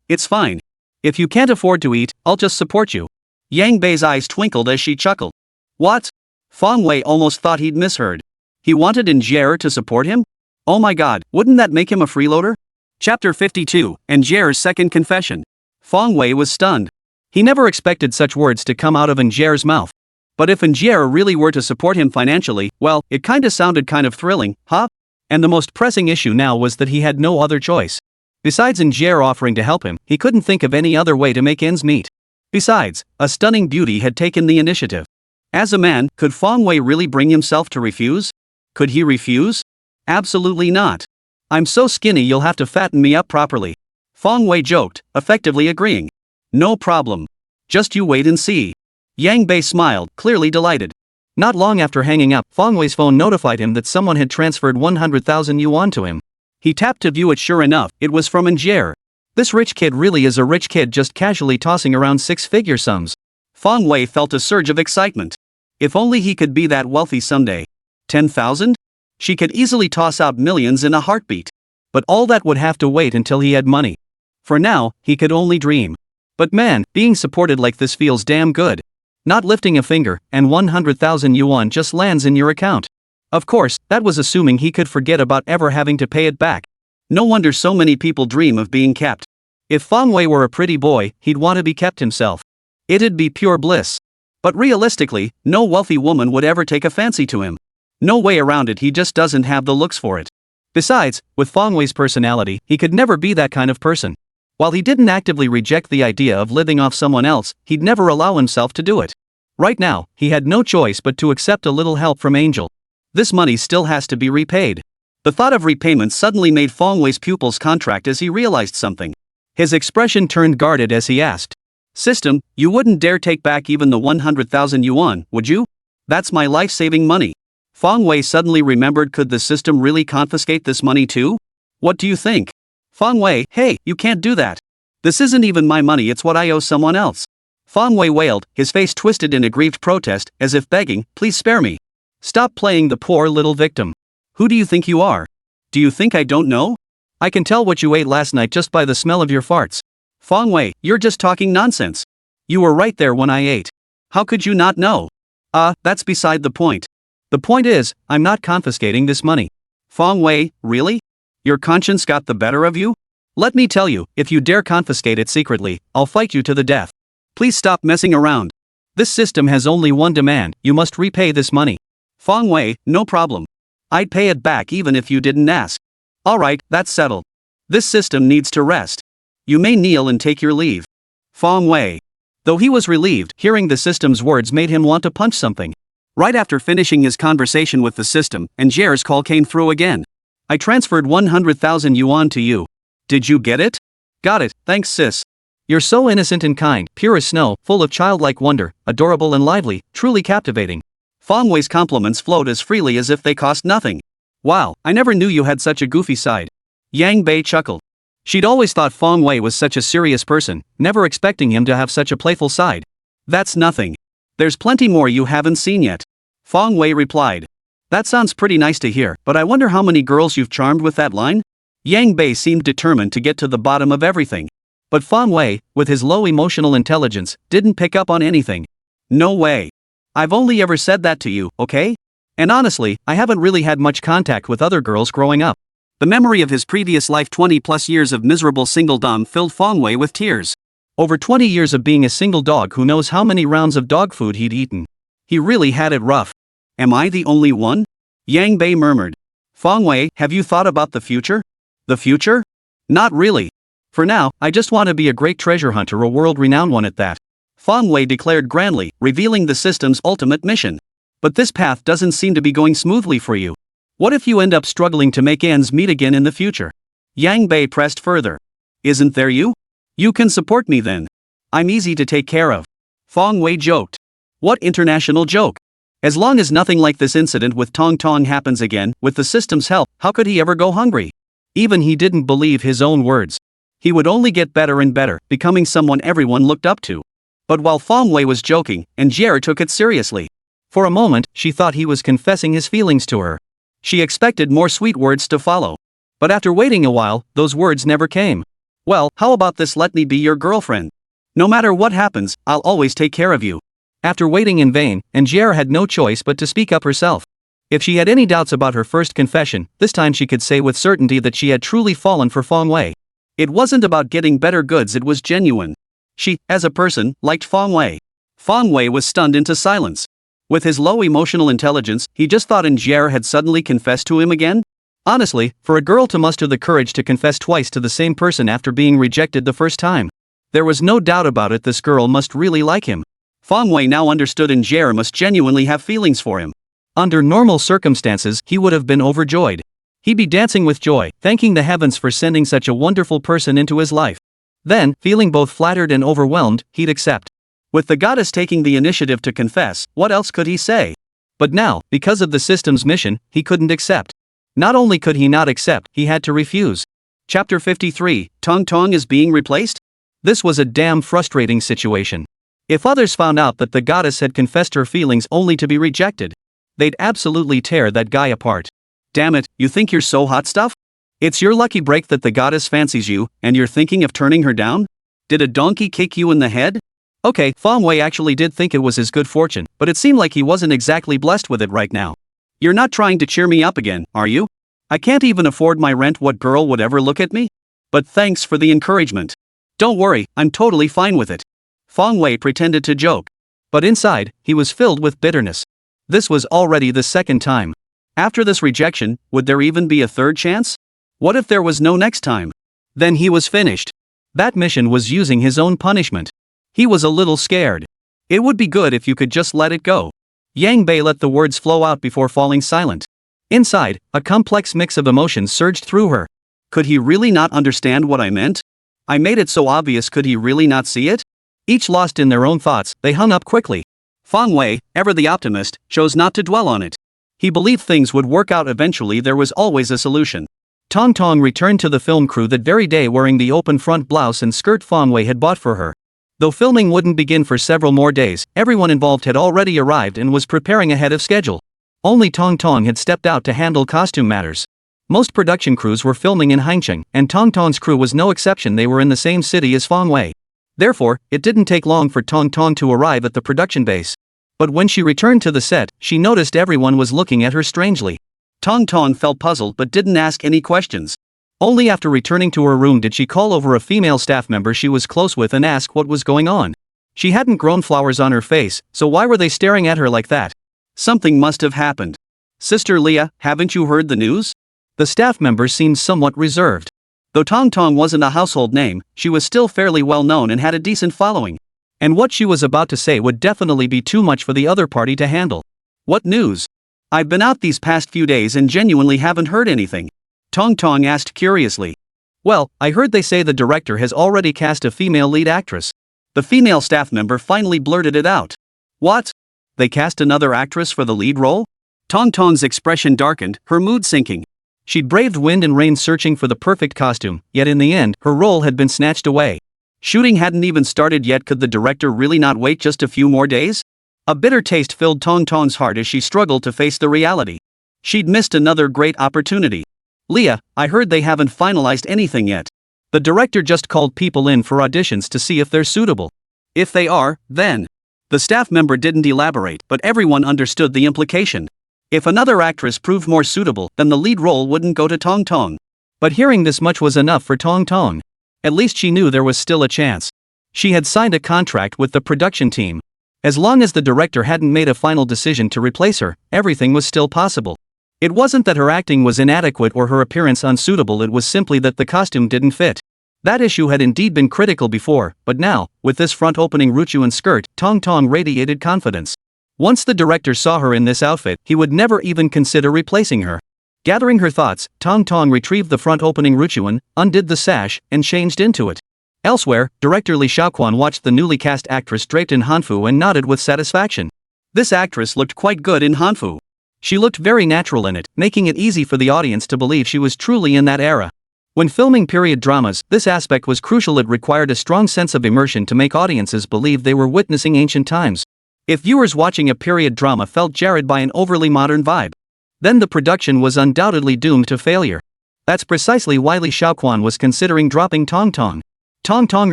It's fine. If you can't afford to eat, I'll just support you. Yang Bei's eyes twinkled as she chuckled. What? Feng Wei almost thought he'd misheard. He wanted Njie to support him? Oh my god, wouldn't that make him a freeloader? Chapter 52, Njie's second confession. Feng Wei was stunned. He never expected such words to come out of Njie's mouth. But if Njie really were to support him financially, well, it kinda sounded kind of thrilling, huh? And the most pressing issue now was that he had no other choice. Besides Njie offering to help him, he couldn't think of any other way to make ends meet. Besides, a stunning beauty had taken the initiative. As a man, could Feng Wei really bring himself to refuse? Could he refuse? Absolutely not. I'm so skinny you'll have to fatten me up properly. Feng Wei joked, effectively agreeing. No problem. Just you wait and see. Yang Bei smiled, clearly delighted. Not long after hanging up, Feng Wei's phone notified him that someone had transferred 100,000 yuan to him. He tapped to view it. Sure enough, it was from Njie. This rich kid really is a rich kid, just casually tossing around six-figure sums. Feng Wei felt a surge of excitement. If only he could be that wealthy someday. 10,000? She could easily toss out millions in a heartbeat. But all that would have to wait until he had money. For now, he could only dream. But man, being supported like this feels damn good. Not lifting a finger, and 100,000 yuan just lands in your account. Of course, that was assuming he could forget about ever having to pay it back. No wonder so many people dream of being kept. If Feng Wei were a pretty boy, he'd want to be kept himself. It'd be pure bliss. But realistically, no wealthy woman would ever take a fancy to him. No way around it, he just doesn't have the looks for it. Besides, with Feng Wei's personality, he could never be that kind of person. While he didn't actively reject the idea of living off someone else, he'd never allow himself to do it. Right now, he had no choice but to accept a little help from Angel. This money still has to be repaid. The thought of repayment suddenly made Feng Wei's pupils contract as he realized something. His expression turned guarded as he asked. System, you wouldn't dare take back even the 100,000 yuan, would you? That's my life-saving money. Feng Wei suddenly remembered, could the system really confiscate this money too? What do you think? Feng Wei, hey, you can't do that. This isn't even my money, it's what I owe someone else. Feng Wei wailed, his face twisted in aggrieved protest, as if begging, please spare me. Stop playing the poor little victim. Who do you think you are? Do you think I don't know? I can tell what you ate last night just by the smell of your farts. Feng Wei, you're just talking nonsense. You were right there when I ate. How could you not know? That's beside the point. The point is, I'm not confiscating this money. Feng Wei, really? Your conscience got the better of you? Let me tell you, if you dare confiscate it secretly, I'll fight you to the death. Please stop messing around. This system has only one demand, you must repay this money. Feng Wei, no problem. I'd pay it back even if you didn't ask. Alright, that's settled. This system needs to rest. You may kneel and take your leave. Fong Wei. Though he was relieved, hearing the system's words made him want to punch something. Right after finishing his conversation with the system, Angier's call came through again. I transferred 100,000 yuan to you. Did you get it? Got it, thanks sis. You're so innocent and kind, pure as snow, full of childlike wonder, adorable and lively, truly captivating. Fong Wei's compliments flowed as freely as if they cost nothing. Wow, I never knew you had such a goofy side. Yang Bei chuckled. She'd always thought Fong Wei was such a serious person, never expecting him to have such a playful side. That's nothing. There's plenty more you haven't seen yet. Fong Wei replied. That sounds pretty nice to hear, but I wonder how many girls you've charmed with that line? Yang Bei seemed determined to get to the bottom of everything. But Fong Wei, with his low emotional intelligence, didn't pick up on anything. No way. I've only ever said that to you, okay? And honestly, I haven't really had much contact with other girls growing up. The memory of his previous life, 20+ years of miserable singledom, filled Fong Wei with tears. Over 20 years of being a single dog, who knows how many rounds of dog food he'd eaten. He really had it rough. Am I the only one? Yang Bei murmured. Fong Wei, have you thought about the future? The future? Not really. For now, I just want to be a great treasure hunter, a world-renowned one at that. Fong Wei declared grandly, revealing the system's ultimate mission. But this path doesn't seem to be going smoothly for you. What if you end up struggling to make ends meet again in the future? Yang Bei pressed further. Isn't there you? You can support me then. I'm easy to take care of. Fong Wei joked. What international joke? As long as nothing like this incident with Tong Tong happens again, with the system's help, how could he ever go hungry? Even he didn't believe his own words. He would only get better and better, becoming someone everyone looked up to. But while Fong Wei was joking, Angier took it seriously. For a moment, she thought he was confessing his feelings to her. She expected more sweet words to follow. But after waiting a while, those words never came. Well, how about this, let me be your girlfriend? No matter what happens, I'll always take care of you. After waiting in vain, Angier had no choice but to speak up herself. If she had any doubts about her first confession, this time she could say with certainty that she had truly fallen for Fong Wei. It wasn't about getting better goods, it was genuine. She, as a person, liked Fong Wei. Fong Wei was stunned into silence. With his low emotional intelligence, he just thought Angier had suddenly confessed to him again? Honestly, for a girl to muster the courage to confess twice to the same person after being rejected the first time. There was no doubt about it, this girl must really like him. Fong Wei now understood Angier must genuinely have feelings for him. Under normal circumstances, he would have been overjoyed. He'd be dancing with joy, thanking the heavens for sending such a wonderful person into his life. Then, feeling both flattered and overwhelmed, he'd accept. With the goddess taking the initiative to confess, what else could he say? But now, because of the system's mission, he couldn't accept. Not only could he not accept, he had to refuse. Chapter 53, Tong Tong is being replaced? This was a damn frustrating situation. If others found out that the goddess had confessed her feelings only to be rejected, they'd absolutely tear that guy apart. Damn it, you think you're so hot stuff? It's your lucky break that the goddess fancies you, and you're thinking of turning her down? Did a donkey kick you in the head? Okay, Fong Wei actually did think it was his good fortune, but it seemed like he wasn't exactly blessed with it right now. You're not trying to cheer me up again, are you? I can't even afford my rent, what girl would ever look at me? But thanks for the encouragement. Don't worry, I'm totally fine with it. Fong Wei pretended to joke. But inside, he was filled with bitterness. This was already the second time. After this rejection, would there even be a third chance? What if there was no next time? Then he was finished. That mission was using his own punishment. He was a little scared. It would be good if you could just let it go. Yang Bei let the words flow out before falling silent. Inside, a complex mix of emotions surged through her. Could he really not understand what I meant? I made it so obvious, could he really not see it? Each lost in their own thoughts, they hung up quickly. Fong Wei, ever the optimist, chose not to dwell on it. He believed things would work out eventually, there was always a solution. Tong Tong returned to the film crew that very day wearing the open front blouse and skirt Fong Wei had bought for her. Though filming wouldn't begin for several more days, everyone involved had already arrived and was preparing ahead of schedule. Only Tong Tong had stepped out to handle costume matters. Most production crews were filming in Hangzhou, and Tong Tong's crew was no exception, they were in the same city as Fong Wei. Therefore, it didn't take long for Tong Tong to arrive at the production base. But when she returned to the set, she noticed everyone was looking at her strangely. Tong Tong felt puzzled but didn't ask any questions. Only after returning to her room did she call over a female staff member she was close with and ask what was going on. She hadn't grown flowers on her face, so why were they staring at her like that? Something must have happened. Sister Leah, haven't you heard the news? The staff member seemed somewhat reserved. Though Tong Tong wasn't a household name, she was still fairly well known and had a decent following. And what she was about to say would definitely be too much for the other party to handle. What news? I've been out these past few days and genuinely haven't heard anything. Tong Tong asked curiously. Well, I heard they say the director has already cast a female lead actress. The female staff member finally blurted it out. What? They cast another actress for the lead role? Tong Tong's expression darkened, her mood sinking. She'd braved wind and rain searching for the perfect costume, yet in the end, her role had been snatched away. Shooting hadn't even started yet. Could the director really not wait just a few more days? A bitter taste filled Tong Tong's heart as she struggled to face the reality. She'd missed another great opportunity. Leah, I heard they haven't finalized anything yet. The director just called people in for auditions to see if they're suitable. If they are, then. The staff member didn't elaborate, but everyone understood the implication. If another actress proved more suitable, then the lead role wouldn't go to Tong Tong. But hearing this much was enough for Tong Tong. At least she knew there was still a chance. She had signed a contract with the production team. As long as the director hadn't made a final decision to replace her, everything was still possible. It wasn't that her acting was inadequate or her appearance unsuitable, it was simply that the costume didn't fit. That issue had indeed been critical before, but now, with this front-opening Ruchuan skirt, Tong Tong radiated confidence. Once the director saw her in this outfit, he would never even consider replacing her. Gathering her thoughts, Tong Tong retrieved the front-opening Ruchuan, undid the sash, and changed into it. Elsewhere, director Li Shaoquan watched the newly cast actress draped in hanfu and nodded with satisfaction. This actress looked quite good in hanfu. She looked very natural in it, making it easy for the audience to believe she was truly in that era. When filming period dramas, this aspect was crucial. It required a strong sense of immersion to make audiences believe they were witnessing ancient times. If viewers watching a period drama felt jarred by an overly modern vibe, then the production was undoubtedly doomed to failure. That's precisely why Li Shaoquan was considering dropping Tong Tong. Tong Tong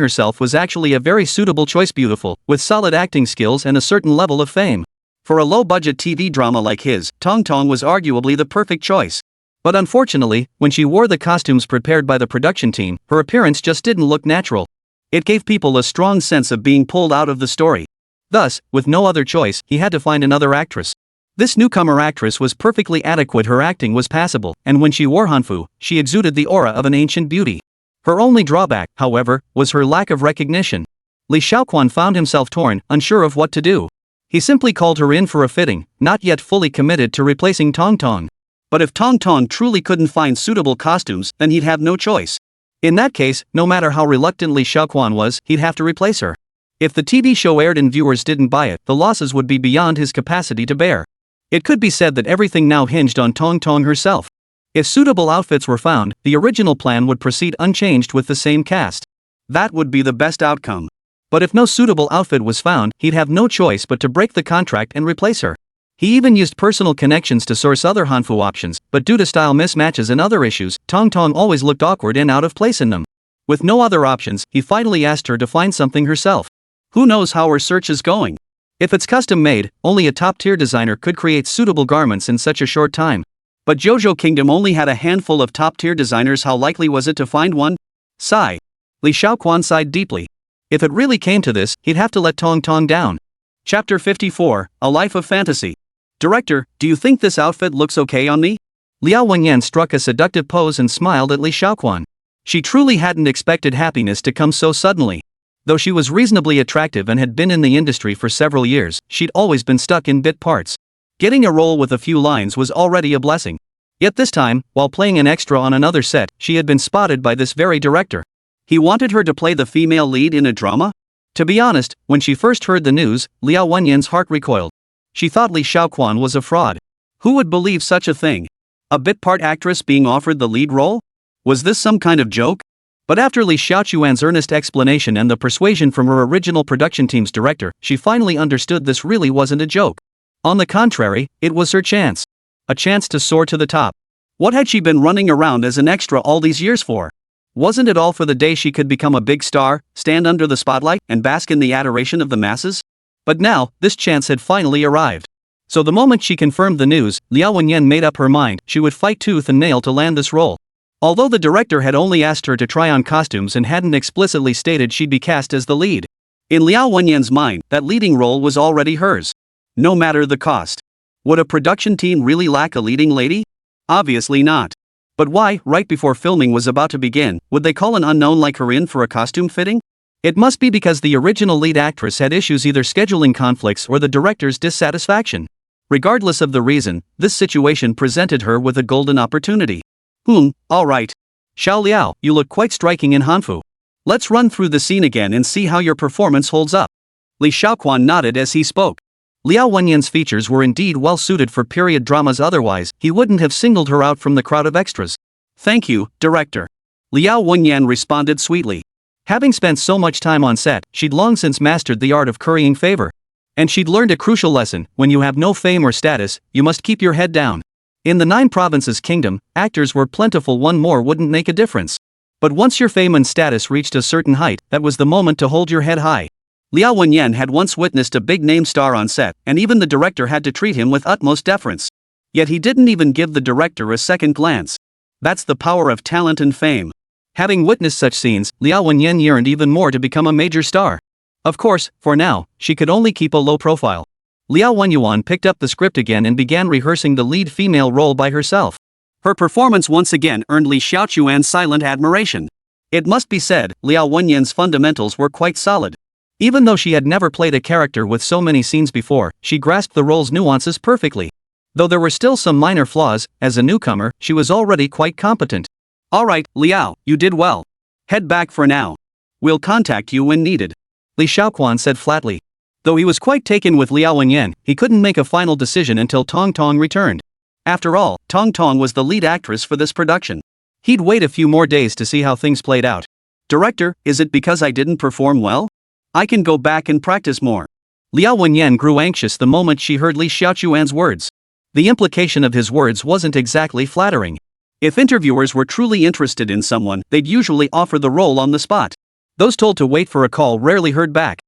herself was actually a very suitable choice, beautiful, with solid acting skills and a certain level of fame. For a low-budget TV drama like his, Tong Tong was arguably the perfect choice. But unfortunately, when she wore the costumes prepared by the production team, her appearance just didn't look natural. It gave people a strong sense of being pulled out of the story. Thus, with no other choice, he had to find another actress. This newcomer actress was perfectly adequate. Her acting was passable, and when she wore hanfu, she exuded the aura of an ancient beauty. Her only drawback, however, was her lack of recognition. Li Shaoquan found himself torn, unsure of what to do. He simply called her in for a fitting, not yet fully committed to replacing Tong Tong. But if Tong Tong truly couldn't find suitable costumes, then he'd have no choice. In that case, no matter how reluctant Li Shaoquan was, he'd have to replace her. If the TV show aired and viewers didn't buy it, the losses would be beyond his capacity to bear. It could be said that everything now hinged on Tong Tong herself. If suitable outfits were found, the original plan would proceed unchanged with the same cast. That would be the best outcome. But if no suitable outfit was found, he'd have no choice but to break the contract and replace her. He even used personal connections to source other hanfu options, but due to style mismatches and other issues, Tong Tong always looked awkward and out of place in them. With no other options, he finally asked her to find something herself. Who knows how her search is going? If it's custom made, only a top-tier designer could create suitable garments in such a short time. But JoJo Kingdom only had a handful of top-tier designers. How likely was it to find one? Sigh. Li Shaoquan sighed deeply. If it really came to this, he'd have to let Tong Tong down. Chapter 54, A Life of Fantasy. Director, do you think this outfit looks okay on me? Liao Wenyan struck a seductive pose and smiled at Li Shaoquan. She truly hadn't expected happiness to come so suddenly. Though she was reasonably attractive and had been in the industry for several years, she'd always been stuck in bit parts. Getting a role with a few lines was already a blessing. Yet this time, while playing an extra on another set, she had been spotted by this very director. He wanted her to play the female lead in a drama? To be honest, when she first heard the news, Liao Wenyan's heart recoiled. She thought Li Shaoquan was a fraud. Who would believe such a thing? A bit part actress being offered the lead role? Was this some kind of joke? But after Li Shaoquan's earnest explanation and the persuasion from her original production team's director, she finally understood this really wasn't a joke. On the contrary, it was her chance. A chance to soar to the top. What had she been running around as an extra all these years for? Wasn't it all for the day she could become a big star, stand under the spotlight, and bask in the adoration of the masses? But now, this chance had finally arrived. So the moment she confirmed the news, Liao Wenyan made up her mind she would fight tooth and nail to land this role. Although the director had only asked her to try on costumes and hadn't explicitly stated she'd be cast as the lead. In Liao Wenyan's mind, that leading role was already hers. No matter the cost. Would a production team really lack a leading lady? Obviously not. But why, right before filming was about to begin, would they call an unknown like her in for a costume fitting? It must be because the original lead actress had issues, either scheduling conflicts or the director's dissatisfaction. Regardless of the reason, this situation presented her with a golden opportunity. Alright. Xiao Liao, you look quite striking in Hanfu. Let's run through the scene again and see how your performance holds up. Li Xiaoquan nodded as he spoke. Liao Wenyan's features were indeed well suited for period dramas, otherwise he wouldn't have singled her out from the crowd of extras. Thank you, director. Liao Wenyan responded sweetly. Having spent so much time on set, she'd long since mastered the art of currying favor. And she'd learned a crucial lesson: when you have no fame or status, you must keep your head down. In the 9 provinces kingdom, actors were plentiful, one more wouldn't make a difference. But once your fame and status reached a certain height, that was the moment to hold your head high. Liao Wenyan had once witnessed a big-name star on set, and even the director had to treat him with utmost deference. Yet he didn't even give the director a second glance. That's the power of talent and fame. Having witnessed such scenes, Liao Wenyan yearned even more to become a major star. Of course, for now, she could only keep a low profile. Liao Wenyuan picked up the script again and began rehearsing the lead female role by herself. Her performance once again earned Li Xiaochuan's silent admiration. It must be said, Liao Wenyan's fundamentals were quite solid. Even though she had never played a character with so many scenes before, she grasped the role's nuances perfectly. Though there were still some minor flaws, as a newcomer, she was already quite competent. Alright, Liao, you did well. Head back for now. We'll contact you when needed. Li Xiaoquan said flatly. Though he was quite taken with Liao Wenyan, he couldn't make a final decision until Tong Tong returned. After all, Tong Tong was the lead actress for this production. He'd wait a few more days to see how things played out. Director, is it because I didn't perform well? I can go back and practice more. Liao Wenyan grew anxious the moment she heard Li Xiaochuan's words. The implication of his words wasn't exactly flattering. If interviewers were truly interested in someone, they'd usually offer the role on the spot. Those told to wait for a call rarely heard back.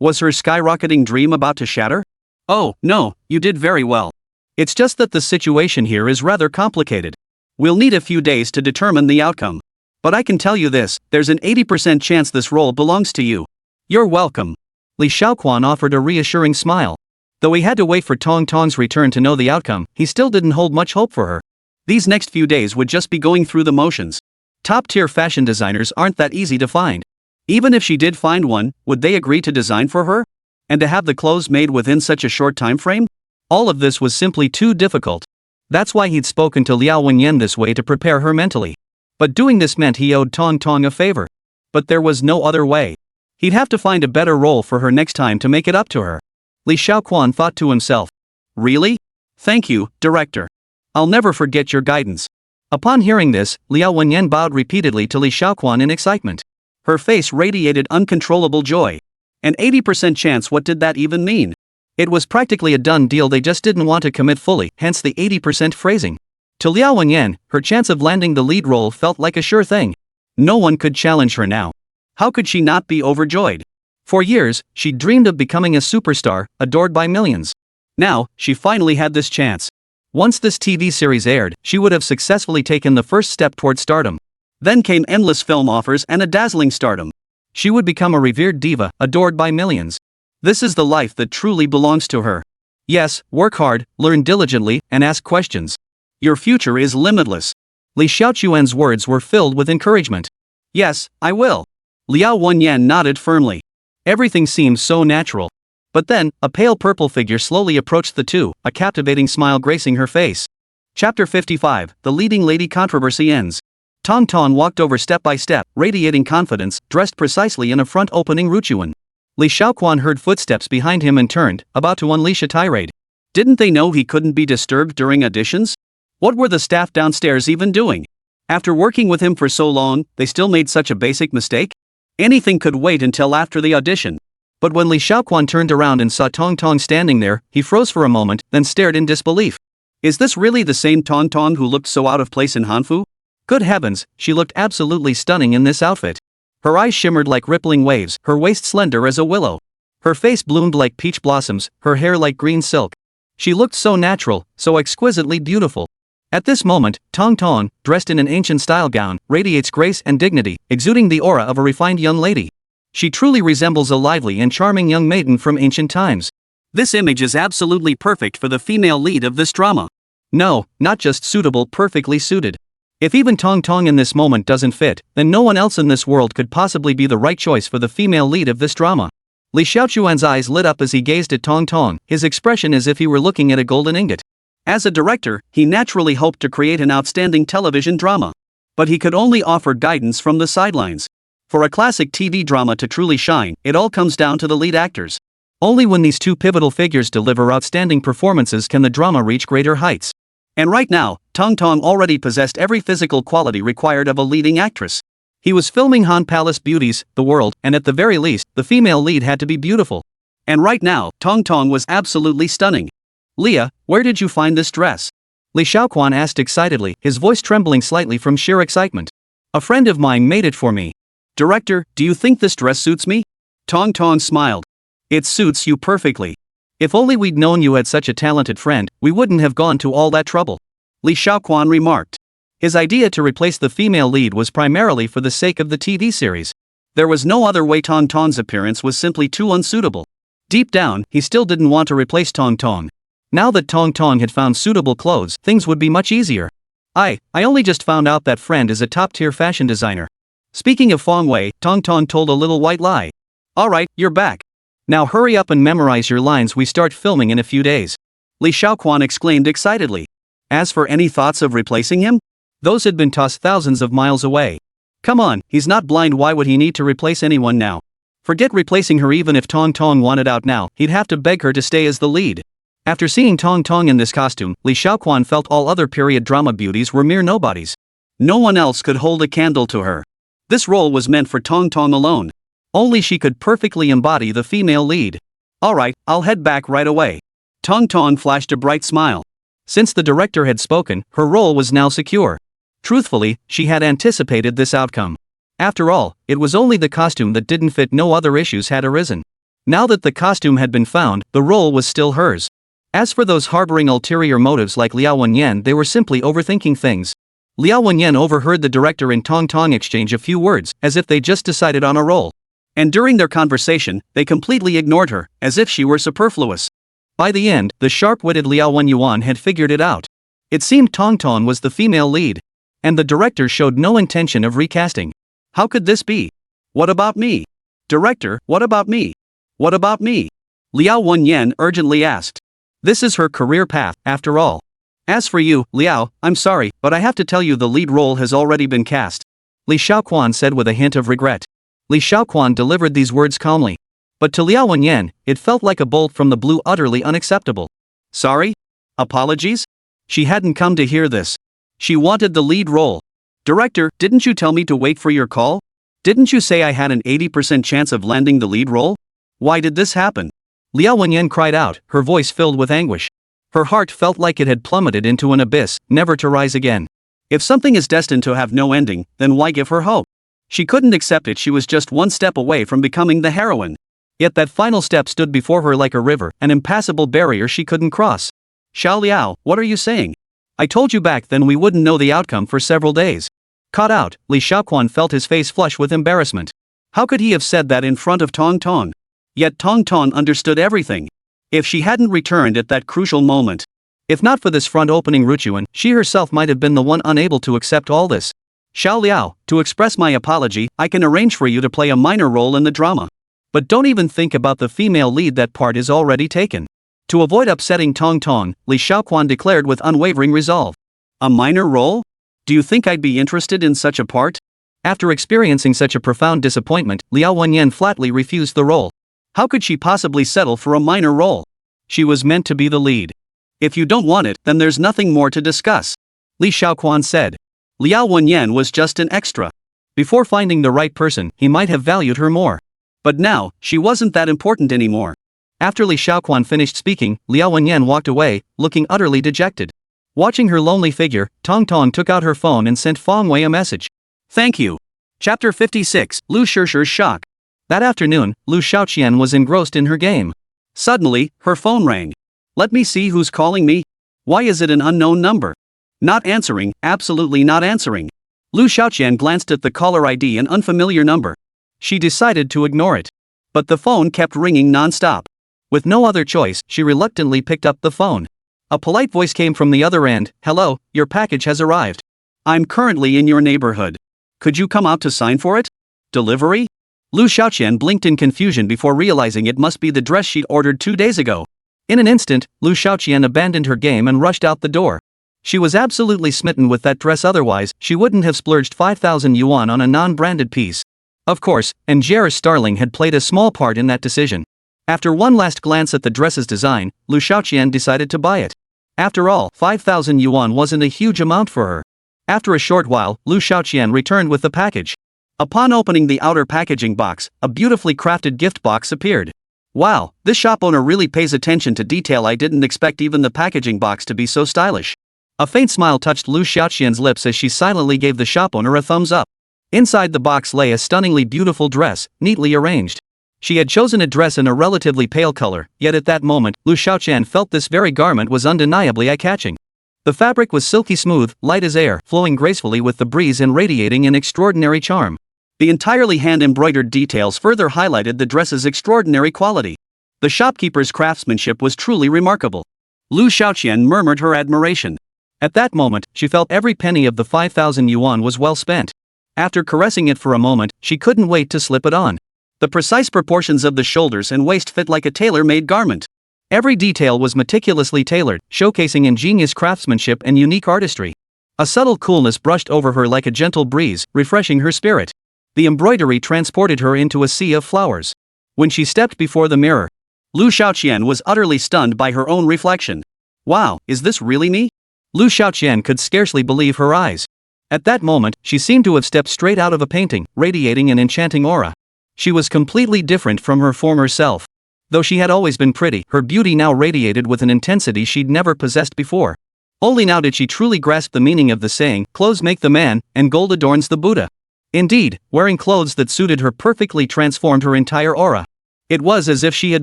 Was her skyrocketing dream about to shatter? Oh, no, you did very well. It's just that the situation here is rather complicated. We'll need a few days to determine the outcome. But I can tell you this, there's an 80% chance this role belongs to you. You're welcome. Li Xiaoquan offered a reassuring smile. Though he had to wait for Tong Tong's return to know the outcome, he still didn't hold much hope for her. These next few days would just be going through the motions. Top-tier fashion designers aren't that easy to find. Even if she did find one, would they agree to design for her? And to have the clothes made within such a short time frame? All of this was simply too difficult. That's why he'd spoken to Liao Wenyan this way, to prepare her mentally. But doing this meant he owed Tong Tong a favor. But there was no other way. He'd have to find a better role for her next time to make it up to her. Li Xiaoquan thought to himself. Really? Thank you, director. I'll never forget your guidance. Upon hearing this, Liao Wenyan bowed repeatedly to Li Xiaoquan in excitement. Her face radiated uncontrollable joy. An 80% chance, what did that even mean? It was practically a done deal, they just didn't want to commit fully, hence the 80% phrasing. To Liao Wenyan, her chance of landing the lead role felt like a sure thing. No one could challenge her now. How could she not be overjoyed? For years, she'd dreamed of becoming a superstar, adored by millions. Now, she finally had this chance. Once this TV series aired, she would have successfully taken the first step toward stardom. Then came endless film offers and a dazzling stardom. She would become a revered diva, adored by millions. This is the life that truly belongs to her. Yes, work hard, learn diligently, and ask questions. Your future is limitless. Li Xiaochuan's words were filled with encouragement. Yes, I will. Liao Wenyan nodded firmly. Everything seemed so natural. But then, a pale purple figure slowly approached the two, a captivating smile gracing her face. Chapter 55, The Leading Lady Controversy ends. Tong Tong walked over step by step, radiating confidence, dressed precisely in a front-opening ruchuan. Li Xiaoquan heard footsteps behind him and turned, about to unleash a tirade. Didn't they know he couldn't be disturbed during auditions? What were the staff downstairs even doing? After working with him for so long, they still made such a basic mistake? Anything could wait until after the audition. But when Li Xiaoquan turned around and saw Tong Tong standing there, he froze for a moment, then stared in disbelief. Is this really the same Tong Tong who looked so out of place in Hanfu? Good heavens, she looked absolutely stunning in this outfit. Her eyes shimmered like rippling waves, her waist slender as a willow. Her face bloomed like peach blossoms, her hair like green silk. She looked so natural, so exquisitely beautiful. At this moment, Tong Tong, dressed in an ancient-style gown, radiates grace and dignity, exuding the aura of a refined young lady. She truly resembles a lively and charming young maiden from ancient times. This image is absolutely perfect for the female lead of this drama. No, not just suitable, perfectly suited. If even Tong Tong in this moment doesn't fit, then no one else in this world could possibly be the right choice for the female lead of this drama. Li Xiaochuan's eyes lit up as he gazed at Tong Tong, his expression as if he were looking at a golden ingot. As a director, he naturally hoped to create an outstanding television drama. But he could only offer guidance from the sidelines. For a classic TV drama to truly shine, it all comes down to the lead actors. Only when these two pivotal figures deliver outstanding performances can the drama reach greater heights. And right now, Tong Tong already possessed every physical quality required of a leading actress. He was filming Han Palace Beauties, the world, and at the very least, the female lead had to be beautiful. And right now, Tong Tong was absolutely stunning. Leah, where did you find this dress? Li Xiaoquan asked excitedly, his voice trembling slightly from sheer excitement. A friend of mine made it for me. Director, do you think this dress suits me? Tong Tong smiled. It suits you perfectly. If only we'd known you had such a talented friend, we wouldn't have gone to all that trouble. Li Xiaoquan remarked. His idea to replace the female lead was primarily for the sake of the TV series. There was no other way. Tong Tong's appearance was simply too unsuitable. Deep down, he still didn't want to replace Tong Tong. Now that Tong Tong had found suitable clothes, things would be much easier. I only just found out that friend is a top-tier fashion designer. Speaking of Fong Wei, Tong Tong told a little white lie. Alright, you're back. Now hurry up and memorize your lines, we start filming in a few days. Li Xiaoquan exclaimed excitedly. As for any thoughts of replacing him? Those had been tossed thousands of miles away. Come on, he's not blind, why would he need to replace anyone now? Forget replacing her. Even if Tong Tong wanted out now, he'd have to beg her to stay as the lead. After seeing Tong Tong in this costume, Li Xiaoquan felt all other period drama beauties were mere nobodies. No one else could hold a candle to her. This role was meant for Tong Tong alone. Only she could perfectly embody the female lead. Alright, I'll head back right away. Tong Tong flashed a bright smile. Since the director had spoken, her role was now secure. Truthfully, she had anticipated this outcome. After all, it was only the costume that didn't fit, no other issues had arisen. Now that the costume had been found, the role was still hers. As for those harboring ulterior motives like Liao Wenyan, they were simply overthinking things. Liao Wenyan overheard the director and Tong Tong exchange a few words, as if they just decided on a role. And during their conversation, they completely ignored her, as if she were superfluous. By the end, the sharp-witted Liao Wenyuan had figured it out. It seemed Tong Tong was the female lead. And the director showed no intention of recasting. How could this be? What about me? Director, what about me? What about me? Liao Wenyan urgently asked. This is her career path, after all. As for you, Liao, I'm sorry, but I have to tell you the lead role has already been cast. Li Xiaoquan said with a hint of regret. Li Xiaoquan delivered these words calmly. But to Liao Wenyan, it felt like a bolt from the blue, utterly unacceptable. Sorry? Apologies? She hadn't come to hear this. She wanted the lead role. Director, didn't you tell me to wait for your call? Didn't you say I had an 80% chance of landing the lead role? Why did this happen? Liao Wenyan cried out, her voice filled with anguish. Her heart felt like it had plummeted into an abyss, never to rise again. If something is destined to have no ending, then why give her hope? She couldn't accept it. She was just one step away from becoming the heroine. Yet that final step stood before her like a river, an impassable barrier she couldn't cross. Xiao Liao, what are you saying? I told you back then we wouldn't know the outcome for several days. Caught out, Li Xiaoquan felt his face flush with embarrassment. How could he have said that in front of Tong Tong? Yet Tong Tong understood everything. If she hadn't returned at that crucial moment. If not for this front-opening Ruchuan, she herself might have been the one unable to accept all this. Xiao Liao, to express my apology, I can arrange for you to play a minor role in the drama. But don't even think about the female lead, that part is already taken. To avoid upsetting Tong Tong, Li Xiaoquan declared with unwavering resolve. A minor role? Do you think I'd be interested in such a part? After experiencing such a profound disappointment, Liao Wenyan flatly refused the role. How could she possibly settle for a minor role? She was meant to be the lead. If you don't want it, then there's nothing more to discuss. Li Xiaoquan said. Liao Wenyan was just an extra. Before finding the right person, he might have valued her more. But now, she wasn't that important anymore. After Li Xiaoquan finished speaking, Liao Wenyan walked away, looking utterly dejected. Watching her lonely figure, Tong Tong took out her phone and sent Fong Wei a message. Thank you. Chapter 56, Lu Shishir's Shock. That afternoon, Lu Xiaoqian was engrossed in her game. Suddenly, her phone rang. Let me see who's calling me. Why is it an unknown number? Not answering, absolutely not answering. Lu Xiaoqian glanced at the caller ID, an unfamiliar number. She decided to ignore it. But the phone kept ringing non-stop. With no other choice, she reluctantly picked up the phone. A polite voice came from the other end. Hello, your package has arrived. I'm currently in your neighborhood. Could you come out to sign for it? Delivery? Lu Xiaoqian blinked in confusion before realizing it must be the dress she'd ordered 2 days ago. In an instant, Lu Xiaoqian abandoned her game and rushed out the door. She was absolutely smitten with that dress, otherwise, she wouldn't have splurged 5,000 yuan on a non-branded piece. Of course, Angeris Starling had played a small part in that decision. After one last glance at the dress's design, Lu Xiaoqian decided to buy it. After all, 5,000 yuan wasn't a huge amount for her. After a short while, Lu Xiaoqian returned with the package. Upon opening the outer packaging box, a beautifully crafted gift box appeared. Wow, this shop owner really pays attention to detail. I didn't expect even the packaging box to be so stylish. A faint smile touched Lu Xiaoqian's lips as she silently gave the shop owner a thumbs up. Inside the box lay a stunningly beautiful dress, neatly arranged. She had chosen a dress in a relatively pale color, yet at that moment, Lu Xiaoqian felt this very garment was undeniably eye-catching. The fabric was silky smooth, light as air, flowing gracefully with the breeze and radiating an extraordinary charm. The entirely hand-embroidered details further highlighted the dress's extraordinary quality. The shopkeeper's craftsmanship was truly remarkable. Lu Xiaoqian murmured her admiration. At that moment, she felt every penny of the 5,000 yuan was well spent. After caressing it for a moment, she couldn't wait to slip it on. The precise proportions of the shoulders and waist fit like a tailor-made garment. Every detail was meticulously tailored, showcasing ingenious craftsmanship and unique artistry. A subtle coolness brushed over her like a gentle breeze, refreshing her spirit. The embroidery transported her into a sea of flowers. When she stepped before the mirror, Lu Xiaoqian was utterly stunned by her own reflection. Wow, is this really me? Lu Xiaoqian could scarcely believe her eyes. At that moment, she seemed to have stepped straight out of a painting, radiating an enchanting aura. She was completely different from her former self. Though she had always been pretty, her beauty now radiated with an intensity she'd never possessed before. Only now did she truly grasp the meaning of the saying, "Clothes make the man, and gold adorns the Buddha." Indeed, wearing clothes that suited her perfectly transformed her entire aura. It was as if she had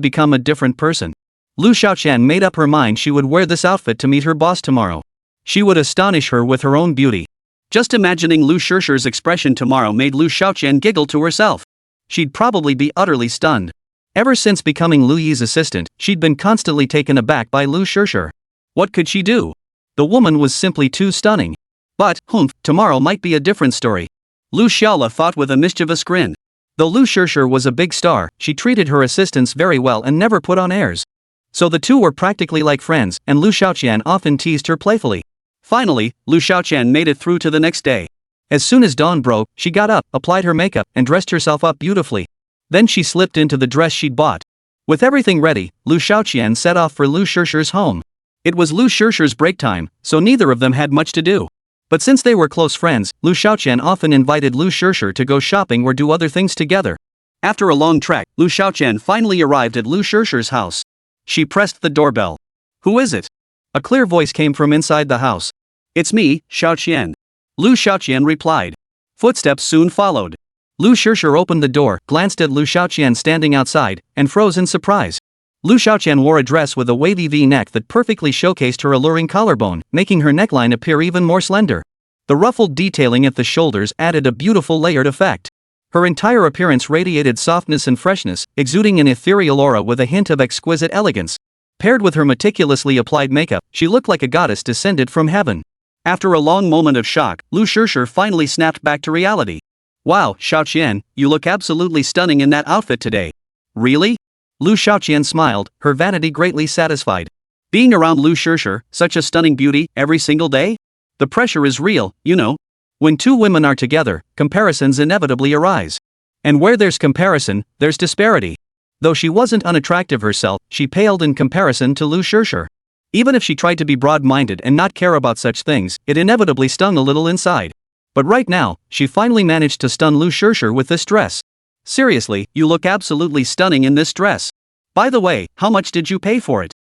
become a different person. Lu Xiaoqian made up her mind she would wear this outfit to meet her boss tomorrow. She would astonish her with her own beauty. Just imagining Lu Shishir's expression tomorrow made Lu Xiaoqian giggle to herself. She'd probably be utterly stunned. Ever since becoming Lu Yi's assistant, she'd been constantly taken aback by Lu Shishir. What could she do? The woman was simply too stunning. But, tomorrow might be a different story. Lu Xiaola thought with a mischievous grin. Though Lu Shishir was a big star, she treated her assistants very well and never put on airs. So the two were practically like friends, and Lu Xiaoqian often teased her playfully. Finally, Lu Xiaoqian made it through to the next day. As soon as dawn broke, she got up, applied her makeup, and dressed herself up beautifully. Then she slipped into the dress she'd bought. With everything ready, Lu Xiaoqian set off for Lu Shishir's home. It was Lu Shishir's break time, so neither of them had much to do. But since they were close friends, Lu Xiaoqian often invited Lu Shishir to go shopping or do other things together. After a long trek, Lu Xiaoqian finally arrived at Lu Shishir's house. She pressed the doorbell. "Who is it?" A clear voice came from inside the house. "It's me, Xiaoqian." Lu Xiaoqian replied. Footsteps soon followed. Lu Shishir opened the door, glanced at Lu Xiaoqian standing outside, and froze in surprise. Lu Xiaoqian wore a dress with a wavy V-neck that perfectly showcased her alluring collarbone, making her neckline appear even more slender. The ruffled detailing at the shoulders added a beautiful layered effect. Her entire appearance radiated softness and freshness, exuding an ethereal aura with a hint of exquisite elegance. Paired with her meticulously applied makeup, she looked like a goddess descended from heaven. After a long moment of shock, Lu Shishir finally snapped back to reality. "Wow, Xiaoqian, you look absolutely stunning in that outfit today." "Really?" Lu Xiaoqian smiled, her vanity greatly satisfied. Being around Lu Shishir, such a stunning beauty, every single day? The pressure is real, you know. When two women are together, comparisons inevitably arise. And where there's comparison, there's disparity. Though she wasn't unattractive herself, she paled in comparison to Lu Shishir. Even if she tried to be broad-minded and not care about such things, it inevitably stung a little inside. But right now, she finally managed to stun Lu Shishir with this dress. "Seriously, you look absolutely stunning in this dress. By the way, how much did you pay for it?"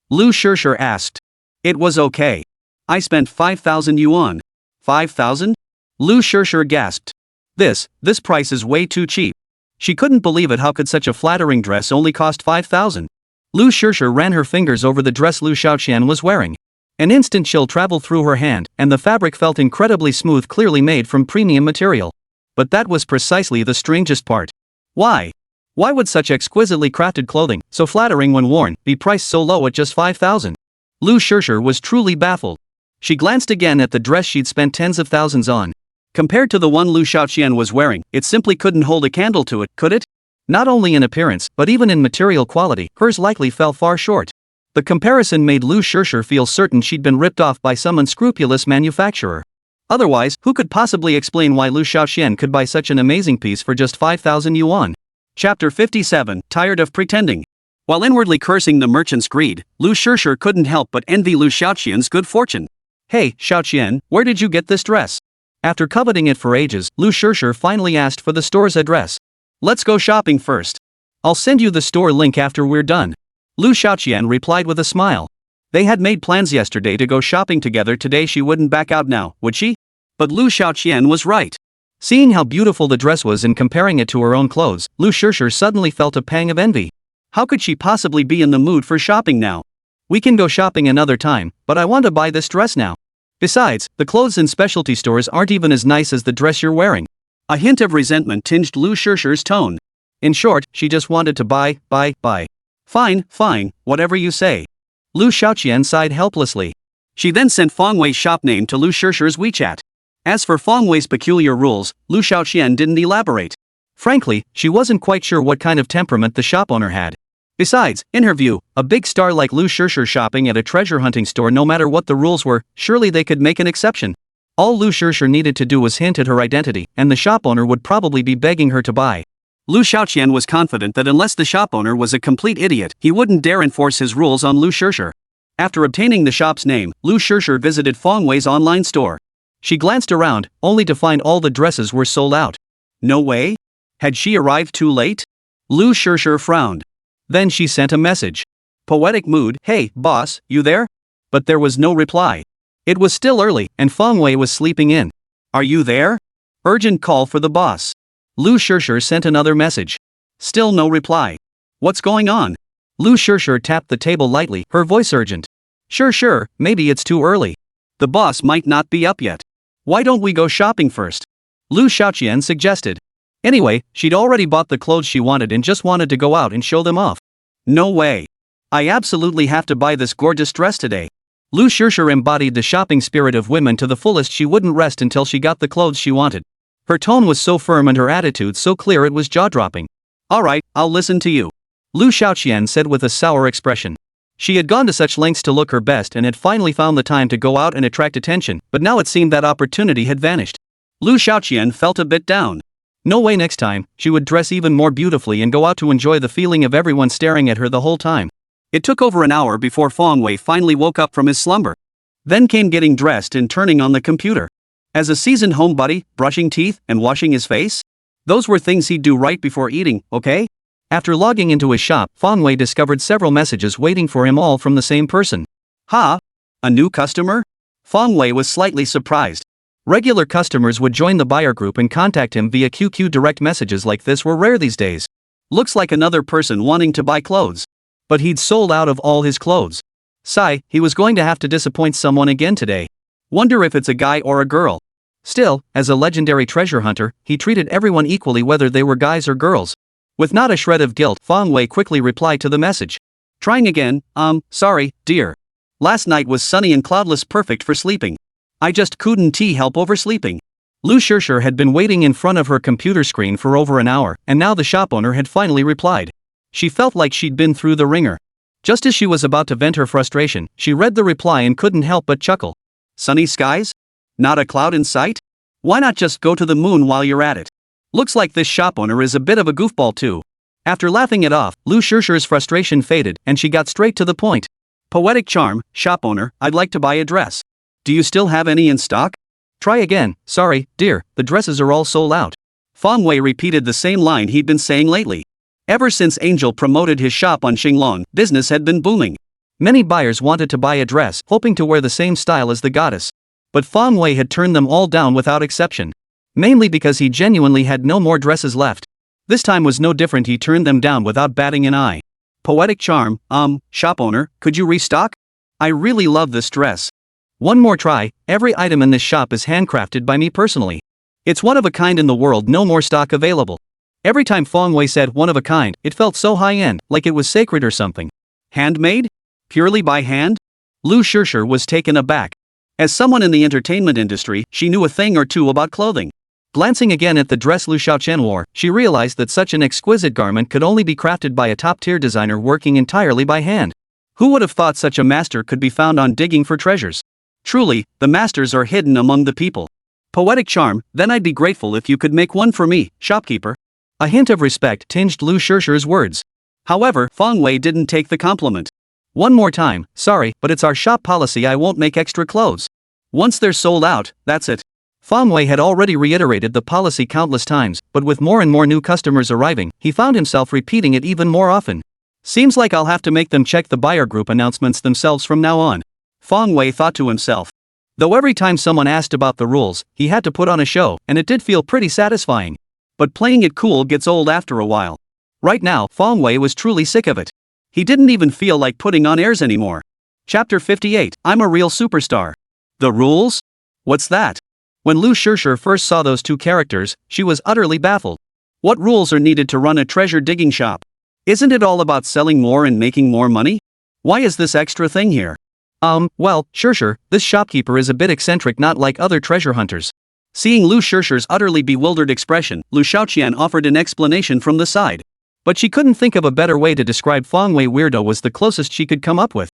Lu Shishir asked. "It was okay. I spent 5,000 yuan. 5,000? Lu Shishir gasped. This price is way too cheap." She couldn't believe it. How could such a flattering dress only cost 5,000? Lu Shishir ran her fingers over the dress Lu Xiaoqian was wearing. An instant chill traveled through her hand, and the fabric felt incredibly smooth, clearly made from premium material. But that was precisely the strangest part. Why? Why would such exquisitely crafted clothing, so flattering when worn, be priced so low at just 5,000? Lu Shishir was truly baffled. She glanced again at the dress she'd spent tens of thousands on. Compared to the one Lu Xiaoqian was wearing, it simply couldn't hold a candle to it, could it? Not only in appearance, but even in material quality, hers likely fell far short. The comparison made Lu Shishir feel certain she'd been ripped off by some unscrupulous manufacturer. Otherwise, who could possibly explain why Lu Xiaoqian could buy such an amazing piece for just 5,000 yuan? Chapter 57, Tired of Pretending. While inwardly cursing the merchant's greed, Lu Shishir couldn't help but envy Lu Xiaoqian's good fortune. Hey, Xiaoqian, where did you get this dress? After coveting it for ages, Lu Shishir finally asked for the store's address. Let's go shopping first. I'll send you the store link after we're done. Lu Xiaoqian replied with a smile. They had made plans yesterday to go shopping together. Today she wouldn't back out now, would she? But Lu Xiaoqian was right. Seeing how beautiful the dress was and comparing it to her own clothes, Lu Shishir suddenly felt a pang of envy. How could she possibly be in the mood for shopping now? We can go shopping another time, but I want to buy this dress now. Besides, the clothes in specialty stores aren't even as nice as the dress you're wearing. A hint of resentment tinged Lu Shishir's tone. In short, she just wanted to buy. Fine, whatever you say. Lu Xiaoqian sighed helplessly. She then sent Feng Wei's shop name to Lu Shishir's WeChat. As for Feng Wei's peculiar rules, Lu Xiaoqian didn't elaborate. Frankly, she wasn't quite sure what kind of temperament the shop owner had. Besides, in her view, a big star like Lu Shishir shopping at a treasure hunting store, no matter what the rules were, surely they could make an exception. All Lu Shishir needed to do was hint at her identity, and the shop owner would probably be begging her to buy. Lu Xiaoqian was confident that unless the shop owner was a complete idiot, he wouldn't dare enforce his rules on Lu Shishir. After obtaining the shop's name, Lu Shishir visited Feng Wei's online store. She glanced around, only to find all the dresses were sold out. No way? Had she arrived too late? Lu Shishir frowned. Then she sent a message. Poetic mood, hey, boss, you there? But there was no reply. It was still early, and Feng Wei was sleeping in. Are you there? Urgent call for the boss. Lu Shishir sent another message. Still no reply. What's going on? Lu Shishir tapped the table lightly, her voice urgent. Sure, maybe it's too early. The boss might not be up yet. Why don't we go shopping first? Lu Xiaoqian suggested. Anyway, she'd already bought the clothes she wanted and just wanted to go out and show them off. No way. I absolutely have to buy this gorgeous dress today. Lu Shishir embodied the shopping spirit of women to the fullest. She wouldn't rest until she got the clothes she wanted. Her tone was so firm and her attitude so clear it was jaw-dropping. Alright, I'll listen to you. Lu Xiaoqian said with a sour expression. She had gone to such lengths to look her best and had finally found the time to go out and attract attention, but now it seemed that opportunity had vanished. Lu Xiaoqian felt a bit down. No way, next time, she would dress even more beautifully and go out to enjoy the feeling of everyone staring at her the whole time. It took over an hour before Feng Wei finally woke up from his slumber. Then came getting dressed and turning on the computer. As a seasoned homebody, brushing teeth and washing his face? Those were things he'd do right before eating, okay? After logging into his shop, Feng Wei discovered several messages waiting for him, all from the same person. Ha? A new customer? Feng Wei was slightly surprised. Regular customers would join the buyer group and contact him via QQ. Direct messages like this were rare these days. Looks like another person wanting to buy clothes. But he'd sold out of all his clothes. Sigh, he was going to have to disappoint someone again today. Wonder if it's a guy or a girl. Still, as a legendary treasure hunter, he treated everyone equally whether they were guys or girls. With not a shred of guilt, Feng Wei quickly replied to the message. Trying again, sorry, dear. Last night was sunny and cloudless, perfect for sleeping. I just couldn't help oversleeping. Lu Shishir had been waiting in front of her computer screen for over an hour, and now the shop owner had finally replied. She felt like she'd been through the ringer. Just as she was about to vent her frustration, she read the reply and couldn't help but chuckle. Sunny skies? Not a cloud in sight? Why not just go to the moon while you're at it? Looks like this shop owner is a bit of a goofball too. After laughing it off, Lu Shishir's frustration faded and she got straight to the point. Poetic charm, shop owner, I'd like to buy a dress. Do you still have any in stock? Try again, sorry, dear, the dresses are all sold out. Feng Wei repeated the same line he'd been saying lately. Ever since Angel promoted his shop on Xinglong, business had been booming. Many buyers wanted to buy a dress, hoping to wear the same style as the goddess. But Feng Wei had turned them all down without exception. Mainly because he genuinely had no more dresses left. This time was no different, he turned them down without batting an eye. Poetic charm, shop owner, could you restock? I really love this dress. One more try, every item in this shop is handcrafted by me personally. It's one of a kind in the world, no more stock available. Every time Feng Wei said one of a kind, it felt so high-end, like it was sacred or something. Handmade? Purely by hand? Lu Shishir was taken aback. As someone in the entertainment industry, she knew a thing or two about clothing. Glancing again at the dress Lu Xiaoqian wore, she realized that such an exquisite garment could only be crafted by a top-tier designer working entirely by hand. Who would have thought such a master could be found on digging for treasures? Truly, the masters are hidden among the people. Poetic charm, then I'd be grateful if you could make one for me, shopkeeper. A hint of respect tinged Lu Shishir's words. However, Feng Wei didn't take the compliment. One more time, sorry, but it's our shop policy I won't make extra clothes. Once they're sold out, that's it. Feng Wei had already reiterated the policy countless times, but with more and more new customers arriving, he found himself repeating it even more often. Seems like I'll have to make them check the buyer group announcements themselves from now on. Feng Wei thought to himself. Though every time someone asked about the rules, he had to put on a show, and it did feel pretty satisfying. But playing it cool gets old after a while. Right now, Feng Wei was truly sick of it. He didn't even feel like putting on airs anymore. Chapter 58, I'm a real superstar. The rules? What's that? When Lu Shishir first saw those two characters, she was utterly baffled. What rules are needed to run a treasure digging shop? Isn't it all about selling more and making more money? Why is this extra thing here? Well, Shishir, this shopkeeper is a bit eccentric, not like other treasure hunters. Seeing Lu Shishir's utterly bewildered expression, Lu Xiaoqian offered an explanation from the side. But she couldn't think of a better way to describe Feng Wei. Weirdo was the closest she could come up with.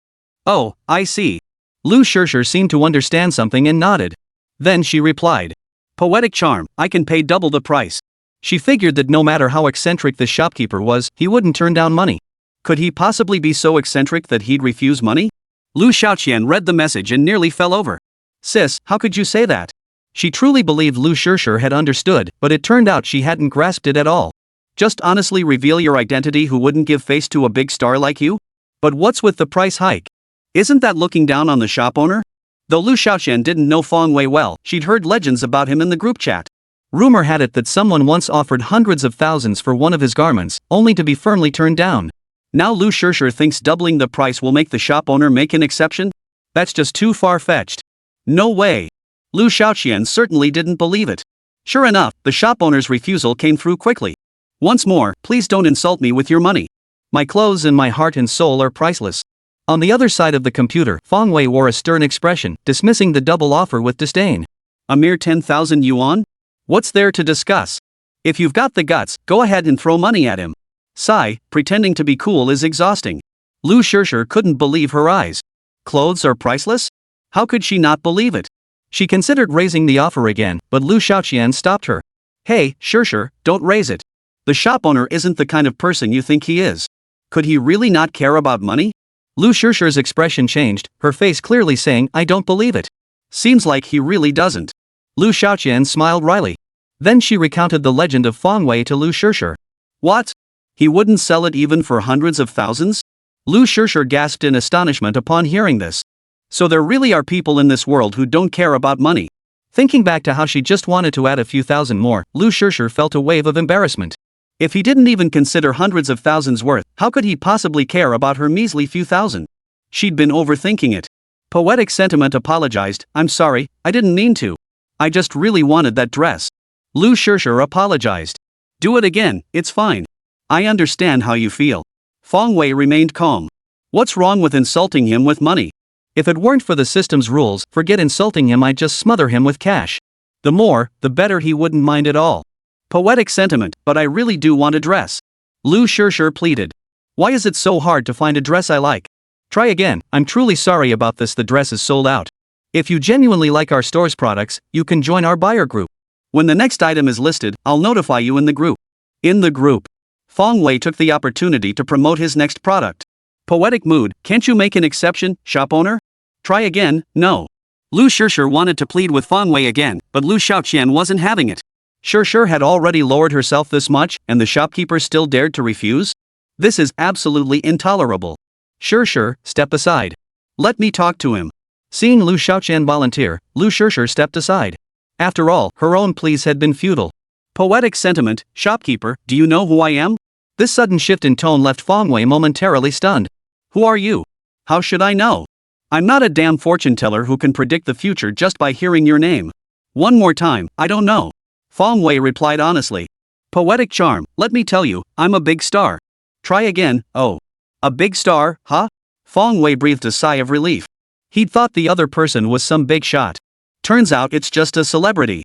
Oh, I see. Lu Shishir seemed to understand something and nodded. Then she replied. Poetic charm, I can pay double the price. She figured that no matter how eccentric the shopkeeper was, he wouldn't turn down money. Could he possibly be so eccentric that he'd refuse money? Lu Xiaoqian read the message and nearly fell over. Sis, how could you say that? She truly believed Lu Shishir had understood, but it turned out she hadn't grasped it at all. Just honestly reveal your identity. Who wouldn't give face to a big star like you? But what's with the price hike? Isn't that looking down on the shop owner? Though Lu Xiaoqian didn't know Feng Wei well, she'd heard legends about him in the group chat. Rumor had it that someone once offered hundreds of thousands for one of his garments, only to be firmly turned down. Now Lu Shishir thinks doubling the price will make the shop owner make an exception? That's just too far-fetched. No way. Lu Xiaoqian certainly didn't believe it. Sure enough, the shop owner's refusal came through quickly. Once more, please don't insult me with your money. My clothes and my heart and soul are priceless. On the other side of the computer, Feng Wei wore a stern expression, dismissing the double offer with disdain. A mere 10,000 yuan? What's there to discuss? If you've got the guts, go ahead and throw money at him. Sigh, pretending to be cool is exhausting. Lu Shishir couldn't believe her eyes. Clothes are priceless? How could she not believe it? She considered raising the offer again, but Lu Xiaoqian stopped her. Hey, Shishir, don't raise it. The shop owner isn't the kind of person you think he is. Could he really not care about money? Lu Shishir's expression changed, her face clearly saying, I don't believe it. Seems like he really doesn't. Lu Xiaoqian smiled wryly. Then she recounted the legend of Feng Wei to Lu Shishir. What? He wouldn't sell it even for hundreds of thousands? Lu Shishir gasped in astonishment upon hearing this. So there really are people in this world who don't care about money. Thinking back to how she just wanted to add a few thousand more, Lu Shishir felt a wave of embarrassment. If he didn't even consider hundreds of thousands worth, how could he possibly care about her measly few thousand? She'd been overthinking it. Poetic sentiment apologized, I'm sorry, I didn't mean to. I just really wanted that dress. Lu Shishir apologized. Do it again, it's fine. I understand how you feel. Feng Wei remained calm. What's wrong with insulting him with money? If it weren't for the system's rules, forget insulting him, I'd just smother him with cash. The more, the better, he wouldn't mind at all. Poetic sentiment, but I really do want a dress. Lu Shishir pleaded. Why is it so hard to find a dress I like? Try again, I'm truly sorry about this, the dress is sold out. If you genuinely like our store's products, you can join our buyer group. When the next item is listed, I'll notify you in the group. In the group. Feng Wei took the opportunity to promote his next product. Poetic mood, can't you make an exception, shop owner? Try again, no. Lu Shishir wanted to plead with Feng Wei again, but Lu Xiaoqian wasn't having it. Shishir had already lowered herself this much, and the shopkeeper still dared to refuse? This is absolutely intolerable. Shishir, step aside. Let me talk to him. Seeing Lu Xiaoqian volunteer, Lu Shishir stepped aside. After all, her own pleas had been futile. Poetic sentiment, shopkeeper, do you know who I am? This sudden shift in tone left Feng Wei momentarily stunned. Who are you? How should I know? I'm not a damn fortune teller who can predict the future just by hearing your name. One more time, I don't know. Feng Wei replied honestly. Poetic charm, let me tell you, I'm a big star. Try again, oh. A big star, huh? Feng Wei breathed a sigh of relief. He'd thought the other person was some big shot. Turns out it's just a celebrity.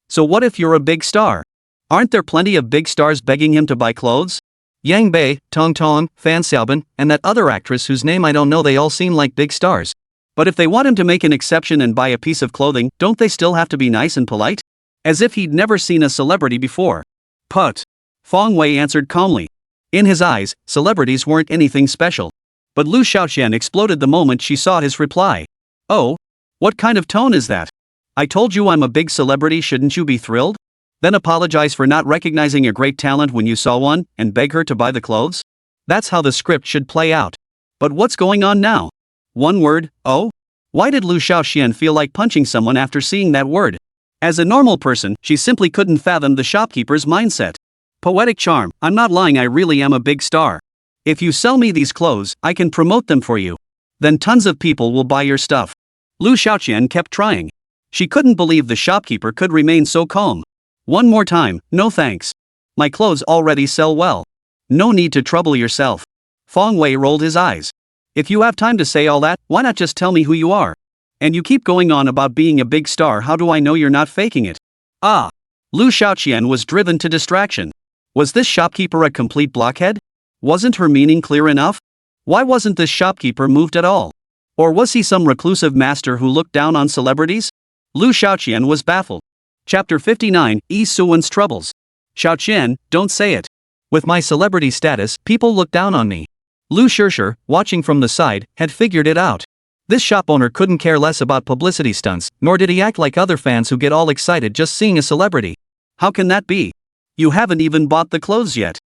So what if you're a big star? Aren't there plenty of big stars begging him to buy clothes? Yang Bei, Tong Tong, Fan Xiaobin, and that other actress whose name I don't know, they all seem like big stars. But if they want him to make an exception and buy a piece of clothing, don't they still have to be nice and polite? As if he'd never seen a celebrity before. Put. Feng Wei answered calmly. In his eyes, celebrities weren't anything special. But Lu Xiaoqian exploded the moment she saw his reply. Oh? What kind of tone is that? I told you I'm a big celebrity, shouldn't you be thrilled? Then apologize for not recognizing a great talent when you saw one, and beg her to buy the clothes? That's how the script should play out. But what's going on now? One word, oh? Why did Lu Xiaoqian feel like punching someone after seeing that word? As a normal person, she simply couldn't fathom the shopkeeper's mindset. Poetic charm, I'm not lying, I really am a big star. If you sell me these clothes, I can promote them for you. Then tons of people will buy your stuff. Lu Xiaoqian kept trying. She couldn't believe the shopkeeper could remain so calm. One more time, no thanks. My clothes already sell well. No need to trouble yourself. Feng Wei rolled his eyes. If you have time to say all that, why not just tell me who you are? And you keep going on about being a big star, how do I know you're not faking it? Ah! Lu Xiaoqian was driven to distraction. Was this shopkeeper a complete blockhead? Wasn't her meaning clear enough? Why wasn't this shopkeeper moved at all? Or was he some reclusive master who looked down on celebrities? Lu Xiaoqian was baffled. Chapter 59, Yi Suwen's Troubles. Xiaoqian, don't say it. With my celebrity status, people look down on me. Lu Shishir, watching from the side, had figured it out. This shop owner couldn't care less about publicity stunts, nor did he act like other fans who get all excited just seeing a celebrity. How can that be? You haven't even bought the clothes yet.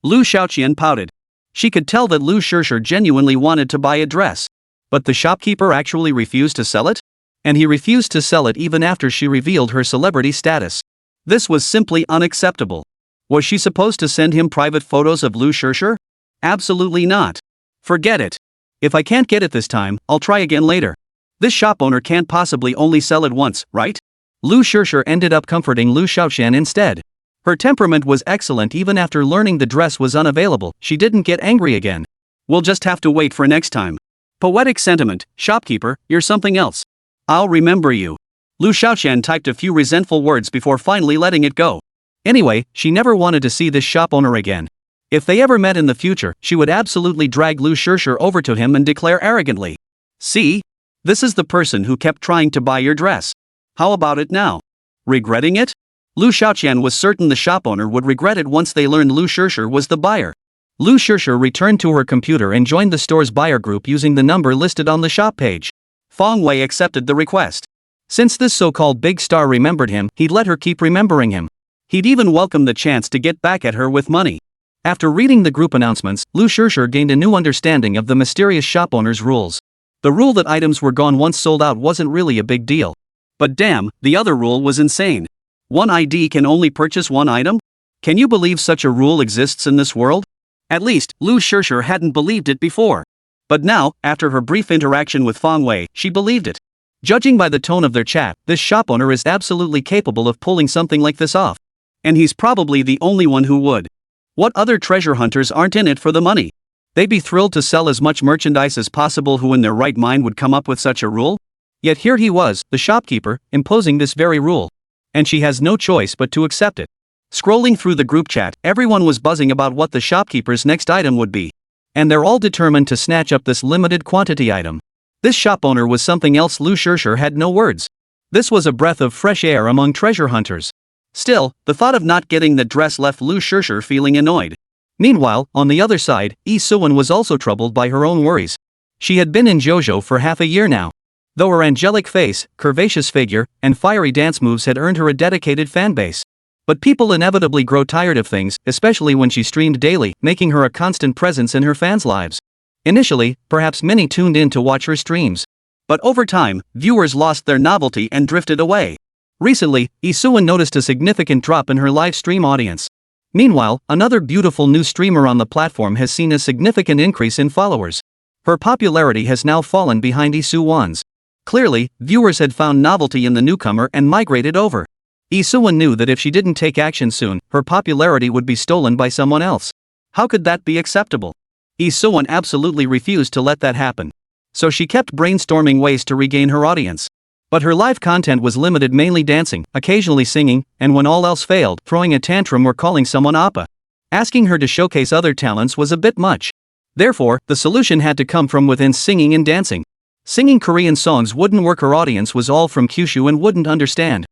Lu Xiaoqian pouted. She could tell that Lu Shishir genuinely wanted to buy a dress. But the shopkeeper actually refused to sell it? And he refused to sell it even after she revealed her celebrity status. This was simply unacceptable. Was she supposed to send him private photos of Lu Shishir? Absolutely not. Forget it. If I can't get it this time, I'll try again later. This shop owner can't possibly only sell it once, right? Lu Shishir ended up comforting Lu Xiaoqian instead. Her temperament was excellent even after learning the dress was unavailable, she didn't get angry again. We'll just have to wait for next time. Poetic sentiment, shopkeeper, you're something else. I'll remember you. Lu Xiaoqian typed a few resentful words before finally letting it go. Anyway, she never wanted to see this shop owner again. If they ever met in the future, she would absolutely drag Lu Shishir over to him and declare arrogantly, "See? This is the person who kept trying to buy your dress. How about it now? Regretting it?" Lu Xiaoqian was certain the shop owner would regret it once they learned Lu Shishir was the buyer. Lu Shishir returned to her computer and joined the store's buyer group using the number listed on the shop page. Feng Wei accepted the request. Since this so-called big star remembered him, he'd let her keep remembering him. He'd even welcomed the chance to get back at her with money. After reading the group announcements, Lu Shishir gained a new understanding of the mysterious shop owner's rules. The rule that items were gone once sold out wasn't really a big deal. But damn, the other rule was insane. One ID can only purchase one item? Can you believe such a rule exists in this world? At least, Lu Shishir hadn't believed it before. But now, after her brief interaction with Feng Wei, she believed it. Judging by the tone of their chat, this shop owner is absolutely capable of pulling something like this off. And he's probably the only one who would. What other treasure hunters aren't in it for the money? They'd be thrilled to sell as much merchandise as possible. Who in their right mind would come up with such a rule? Yet here he was, the shopkeeper, imposing this very rule. And she has no choice but to accept it. Scrolling through the group chat, everyone was buzzing about what the shopkeeper's next item would be. And they're all determined to snatch up this limited quantity item. This shop owner was something else. Lu Shishir had no words. This was a breath of fresh air among treasure hunters. Still, the thought of not getting the dress left Lu Shishir feeling annoyed. Meanwhile, on the other side, Yi Suwen was also troubled by her own worries. She had been in JoJo for half a year now. Though her angelic face, curvaceous figure, and fiery dance moves had earned her a dedicated fanbase. But people inevitably grow tired of things, especially when she streamed daily, making her a constant presence in her fans' lives. Initially, perhaps many tuned in to watch her streams. But over time, viewers lost their novelty and drifted away. Recently, Yi Suwen noticed a significant drop in her live stream audience. Meanwhile, another beautiful new streamer on the platform has seen a significant increase in followers. Her popularity has now fallen behind Yi Suwen's. Clearly, viewers had found novelty in the newcomer and migrated over. Yi Suwen knew that if she didn't take action soon, her popularity would be stolen by someone else. How could that be acceptable? Yi Suwen absolutely refused to let that happen. So she kept brainstorming ways to regain her audience. But her live content was limited, mainly dancing, occasionally singing, and when all else failed, throwing a tantrum or calling someone appa. Asking her to showcase other talents was a bit much. Therefore, the solution had to come from within: singing and dancing. Singing Korean songs wouldn't work, her audience was all from Kyushu and wouldn't understand.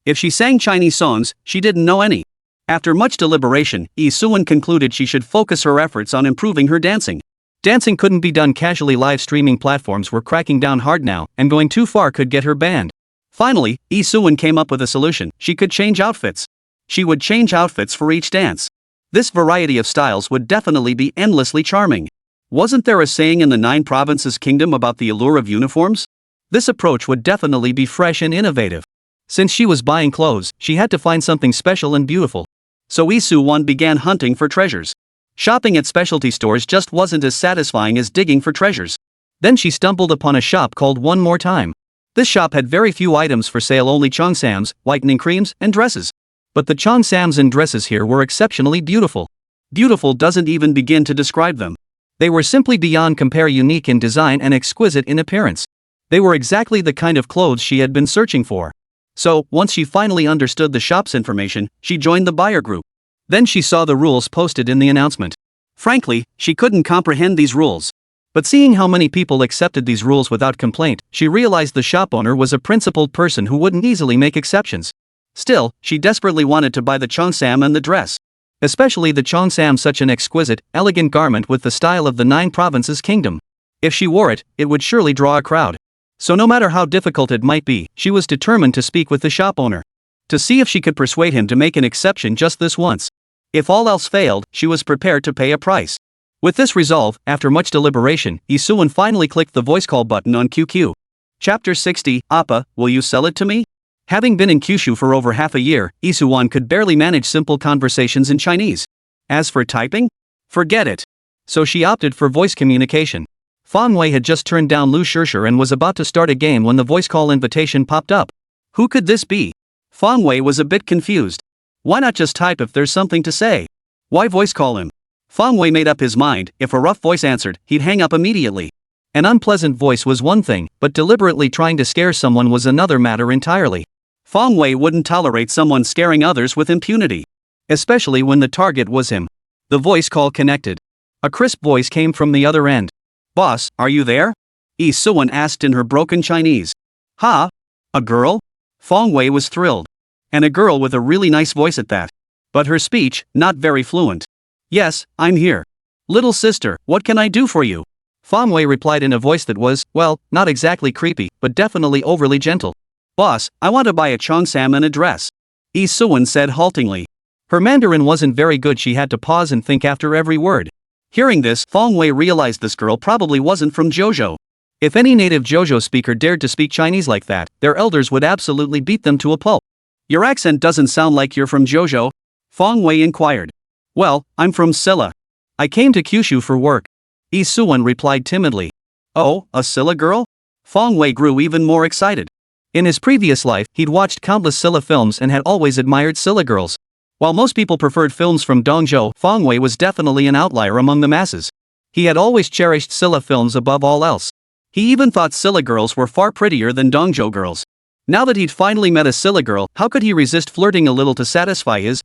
If she sang Chinese songs, she didn't know any. After much deliberation, Lee Soo-won concluded she should focus her efforts on improving her dancing. Dancing couldn't be done casually. Live streaming platforms were cracking down hard now, and going too far could get her banned. Finally, Lee Soo-won came up with a solution: she could change outfits. She would change outfits for each dance. This variety of styles would definitely be endlessly charming. Wasn't there a saying in the 9 provinces kingdom about the allure of uniforms? This approach would definitely be fresh and innovative. Since she was buying clothes, she had to find something special and beautiful. So Lee Soo-won began hunting for treasures. Shopping at specialty stores just wasn't as satisfying as digging for treasures. Then she stumbled upon a shop called One More Time. This shop had very few items for sale, only cheongsams, whitening creams, and dresses. But the cheongsams and dresses here were exceptionally beautiful. Beautiful doesn't even begin to describe them. They were simply beyond compare, unique in design and exquisite in appearance. They were exactly the kind of clothes she had been searching for. So, once she finally understood the shop's information, she joined the buyer group. Then she saw the rules posted in the announcement. Frankly, she couldn't comprehend these rules. But seeing how many people accepted these rules without complaint, she realized the shop owner was a principled person who wouldn't easily make exceptions. Still, she desperately wanted to buy the cheongsam and the dress. Especially the cheongsam, such an exquisite, elegant garment with the style of the 9 provinces kingdom. If she wore it, it would surely draw a crowd. So no matter how difficult it might be, she was determined to speak with the shop owner. To see if she could persuade him to make an exception just this once. If all else failed, she was prepared to pay a price. With this resolve, after much deliberation, Lee Soo-won finally clicked the voice call button on QQ. Chapter 60, Appa, will you sell it to me? Having been in Kyushu for over half a year, Lee Soo-won could barely manage simple conversations in Chinese. As for typing? Forget it. So she opted for voice communication. Fang Wei had just turned down Lu Shishir and was about to start a game when the voice call invitation popped up. Who could this be? Fang Wei was a bit confused. Why not just type if there's something to say? Why voice call him? Fang Wei made up his mind: if a rough voice answered, he'd hang up immediately. An unpleasant voice was one thing, but deliberately trying to scare someone was another matter entirely. Fang Wei wouldn't tolerate someone scaring others with impunity. Especially when the target was him. The voice call connected. A crisp voice came from the other end. Boss, are you there? Lee Soo-won asked in her broken Chinese. Ha? A girl? Fang Wei was thrilled. And a girl with a really nice voice at that. But her speech, not very fluent. Yes, I'm here. Little sister, what can I do for you? Fang Wei replied in a voice that was, well, not exactly creepy, but definitely overly gentle. Boss, I want to buy a cheongsam and a dress. Lee Soo-won said haltingly. Her Mandarin wasn't very good, she had to pause and think after every word. Hearing this, Fang Wei realized this girl probably wasn't from JoJo. If any native JoJo speaker dared to speak Chinese like that, their elders would absolutely beat them to a pulp. Your accent doesn't sound like you're from JoJo? Fang Wei inquired. Well, I'm from Silla. I came to Kyushu for work. Lee Soo-won replied timidly. Oh, a Silla girl? Fang Wei grew even more excited. In his previous life, he'd watched countless Silla films and had always admired Silla girls. While most people preferred films from Dongzhou, Fang Wei was definitely an outlier among the masses. He had always cherished Silla films above all else. He even thought Silla girls were far prettier than Dongzhou girls. Now that he'd finally met a Silla girl, how could he resist flirting a little to satisfy his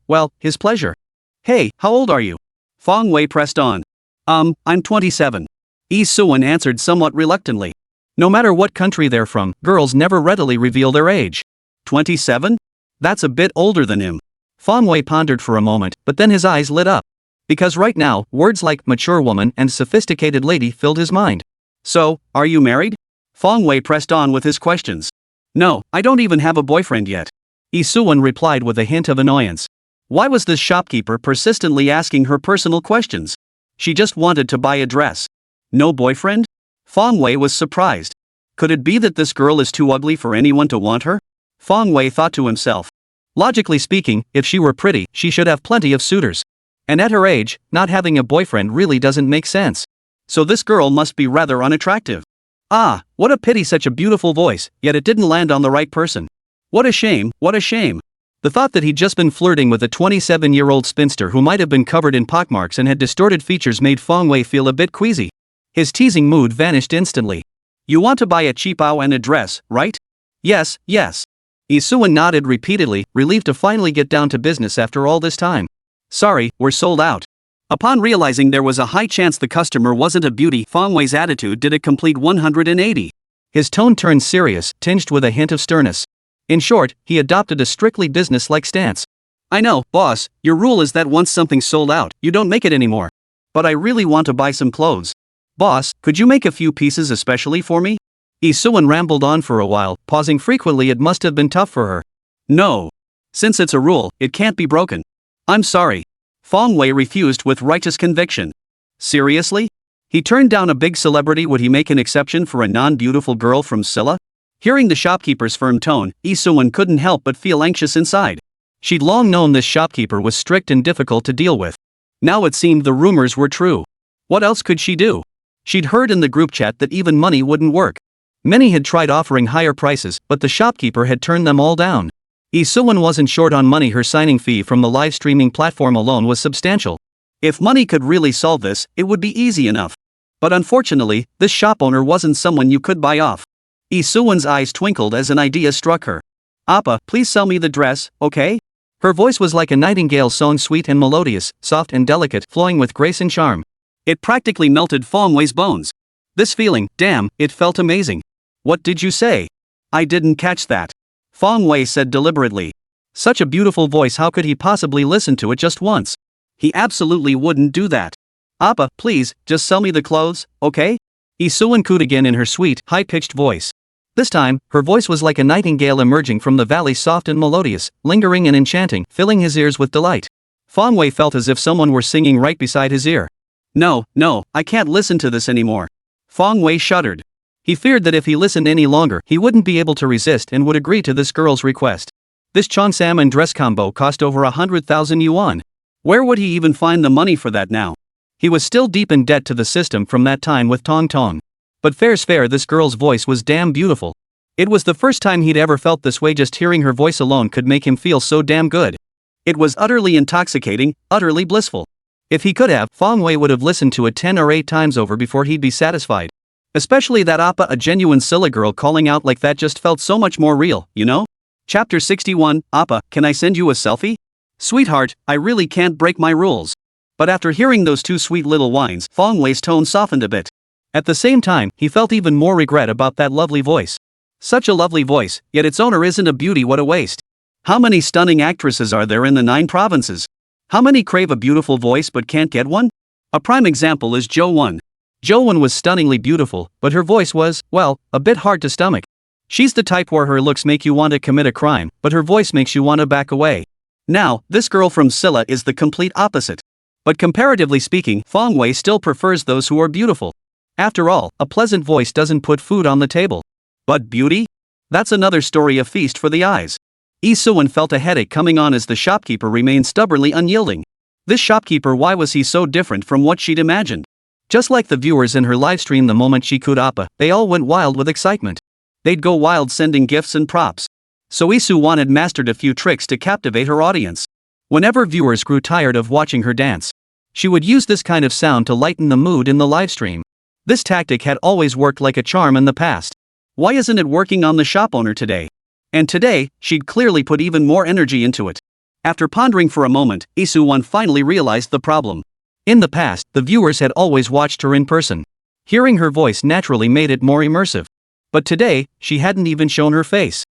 pleasure? Hey, how old are you? Fang Wei pressed on. I'm 27. Lee Soo-won answered somewhat reluctantly. No matter what country they're from, girls never readily reveal their age. 27? That's a bit older than him. Fang Wei pondered for a moment, but then his eyes lit up. Because right now, words like mature woman and sophisticated lady filled his mind. So, are you married? Fang Wei pressed on with his questions. No, I don't even have a boyfriend yet. Lee Soo-won replied with a hint of annoyance. Why was this shopkeeper persistently asking her personal questions? She just wanted to buy a dress. No boyfriend? Fang Wei was surprised. Could it be that this girl is too ugly for anyone to want her? Fang Wei thought to himself. Logically speaking, if she were pretty, she should have plenty of suitors. And at her age, not having a boyfriend really doesn't make sense. So this girl must be rather unattractive. Ah, what a pity, such a beautiful voice, yet it didn't land on the right person. What a shame, what a shame. The thought that he'd just been flirting with a 27-year-old spinster who might have been covered in pockmarks and had distorted features made Fang Wei feel a bit queasy. His teasing mood vanished instantly. You want to buy a cheapao and a dress, right? Yes, yes. Isuan nodded repeatedly, relieved to finally get down to business after all this time. Sorry, we're sold out. Upon realizing there was a high chance the customer wasn't a beauty, Feng Wei's attitude did a complete 180. His tone turned serious, tinged with a hint of sternness. In short, he adopted a strictly business-like stance. I know, boss, your rule is that once something's sold out, you don't make it anymore. But I really want to buy some clothes. Boss, could you make a few pieces especially for me? Isuan rambled on for a while, pausing frequently. It must have been tough for her. No. Since it's a rule, it can't be broken. I'm sorry. Feng Wei refused with righteous conviction. Seriously? He turned down a big celebrity. Would he make an exception for a non-beautiful girl from Silla? Hearing the shopkeeper's firm tone, Isuan couldn't help but feel anxious inside. She'd long known this shopkeeper was strict and difficult to deal with. Now it seemed the rumors were true. What else could she do? She'd heard in the group chat that even money wouldn't work. Many had tried offering higher prices, but the shopkeeper had turned them all down. Isuan wasn't short on money. Her signing fee from the live streaming platform alone was substantial. If money could really solve this, it would be easy enough. But unfortunately, this shop owner wasn't someone you could buy off. Isuan's eyes twinkled as an idea struck her. Appa, please sell me the dress, okay? Her voice was like a nightingale song, sweet and melodious, soft and delicate, flowing with grace and charm. It practically melted Feng Wei's bones. This feeling, damn, it felt amazing. What did you say? I didn't catch that. Feng Wei said deliberately. Such a beautiful voice, how could he possibly listen to it just once? He absolutely wouldn't do that. Appa, please, just sell me the clothes, okay? Isuan cooed again in her sweet, high-pitched voice. This time, her voice was like a nightingale emerging from the valley, soft and melodious, lingering and enchanting, filling his ears with delight. Feng Wei felt as if someone were singing right beside his ear. No, I can't listen to this anymore. Feng Wei shuddered. He feared that if he listened any longer, he wouldn't be able to resist and would agree to this girl's request. This cheongsam and dress combo cost over 100,000 yuan. Where would he even find the money for that now? He was still deep in debt to the system from that time with Tong Tong. But fair's fair, this girl's voice was damn beautiful. It was the first time he'd ever felt this way. Just hearing her voice alone could make him feel so damn good. It was utterly intoxicating, utterly blissful. If he could have, Feng Wei would have listened to it 10 or 8 times over before he'd be satisfied. Especially that Appa, a genuine Silla girl calling out like that, just felt so much more real, you know? Chapter 61, Appa, can I send you a selfie? Sweetheart, I really can't break my rules. But after hearing those two sweet little whines, Feng Wei's tone softened a bit. At the same time, he felt even more regret about that lovely voice. Such a lovely voice, yet its owner isn't a beauty. What a waste. How many stunning actresses are there in the 9 provinces? How many crave a beautiful voice but can't get one? A prime example is Jo-won. Jo-won was stunningly beautiful, but her voice was, well, a bit hard to stomach. She's the type where her looks make you want to commit a crime, but her voice makes you want to back away. Now, this girl from Silla is the complete opposite. But comparatively speaking, Feng Wei still prefers those who are beautiful. After all, a pleasant voice doesn't put food on the table. But beauty? That's another story, a feast for the eyes. Isuan felt a headache coming on as the shopkeeper remained stubbornly unyielding. This shopkeeper, why was he so different from what she'd imagined? Just like the viewers in her livestream, the moment she could Appa, they all went wild with excitement. They'd go wild sending gifts and props. So Isuan had mastered a few tricks to captivate her audience. Whenever viewers grew tired of watching her dance, she would use this kind of sound to lighten the mood in the livestream. This tactic had always worked like a charm in the past. Why isn't it working on the shop owner today? And today, she'd clearly put even more energy into it. After pondering for a moment, Isuan finally realized the problem. In the past, the viewers had always watched her in person. Hearing her voice naturally made it more immersive. But today, she hadn't even shown her face.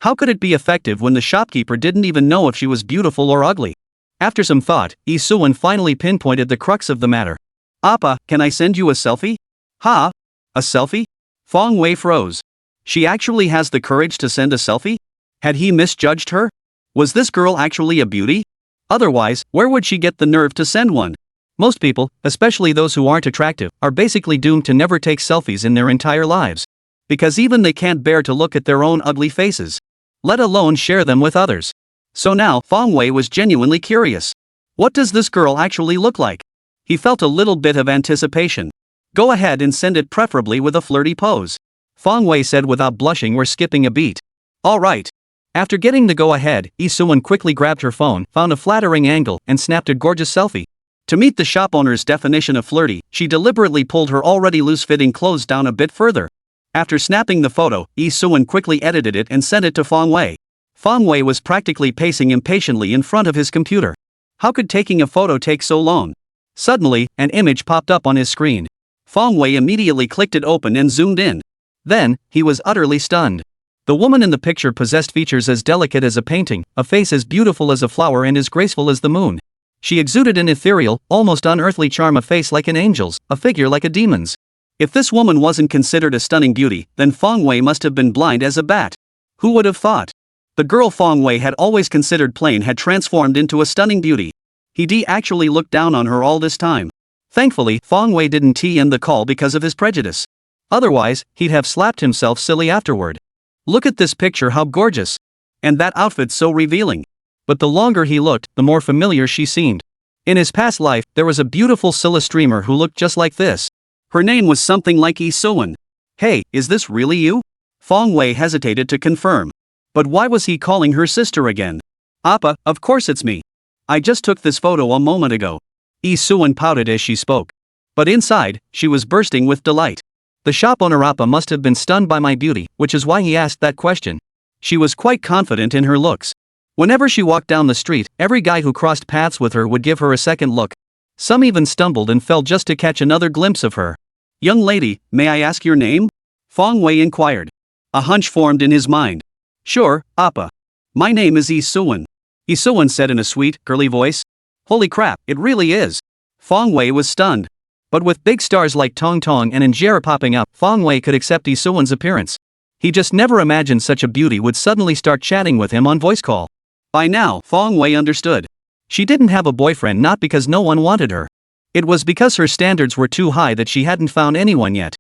How could it be effective when the shopkeeper didn't even know if she was beautiful or ugly? After some thought, Isuan finally pinpointed the crux of the matter. Appa, can I send you a selfie? Ha? A selfie? Feng Wei froze. She actually has the courage to send a selfie? Had he misjudged her? Was this girl actually a beauty? Otherwise, where would she get the nerve to send one? Most people, especially those who aren't attractive, are basically doomed to never take selfies in their entire lives. Because even they can't bear to look at their own ugly faces, let alone share them with others. So now, Feng Wei was genuinely curious. What does this girl actually look like? He felt a little bit of anticipation. Go ahead and send it, preferably with a flirty pose. Feng Wei said without blushing or skipping a beat. All right. After getting the go-ahead, Isuan quickly grabbed her phone, found a flattering angle, and snapped a gorgeous selfie. To meet the shop owner's definition of flirty, she deliberately pulled her already loose-fitting clothes down a bit further. After snapping the photo, Lee Soo-won quickly edited it and sent it to Fong Wei. Fong Wei was practically pacing impatiently in front of his computer. How could taking a photo take so long? Suddenly, an image popped up on his screen. Fong Wei immediately clicked it open and zoomed in. Then, he was utterly stunned. The woman in the picture possessed features as delicate as a painting, a face as beautiful as a flower and as graceful as the moon. She exuded an ethereal, almost unearthly charm, a face like an angel's, a figure like a demon's. If this woman wasn't considered a stunning beauty, then Fong Wei must have been blind as a bat. Who would have thought? The girl Fong Wei had always considered plain had transformed into a stunning beauty. He actually looked down on her all this time. Thankfully, Fong Wei didn't end the call because of his prejudice. Otherwise, he'd have slapped himself silly afterward. Look at this picture, how gorgeous! And that outfit so revealing. But the longer he looked, the more familiar she seemed. In his past life, there was a beautiful Scylla streamer who looked just like this. Her name was something like Lee Soo-won. Hey, is this really you? Fong Wei hesitated to confirm. But why was he calling her sister again? Appa, of course it's me. I just took this photo a moment ago. Lee Soo-won pouted as she spoke. But inside, she was bursting with delight. The shop owner Appa must have been stunned by my beauty, which is why he asked that question. She was quite confident in her looks. Whenever she walked down the street, every guy who crossed paths with her would give her a second look. Some even stumbled and fell just to catch another glimpse of her. Young lady, may I ask your name? Fong Wei inquired. A hunch formed in his mind. Sure, Appa. My name is Lee Soo-won. Lee Soo-won said in a sweet, girly voice. Holy crap, it really is. Fong Wei was stunned. But with big stars like Tong Tong and Injera popping up, Fong Wei could accept Lee Soo-won's appearance. He just never imagined such a beauty would suddenly start chatting with him on voice call. By now, Fong Wei understood. She didn't have a boyfriend not because no one wanted her. It was because her standards were too high that she hadn't found anyone yet.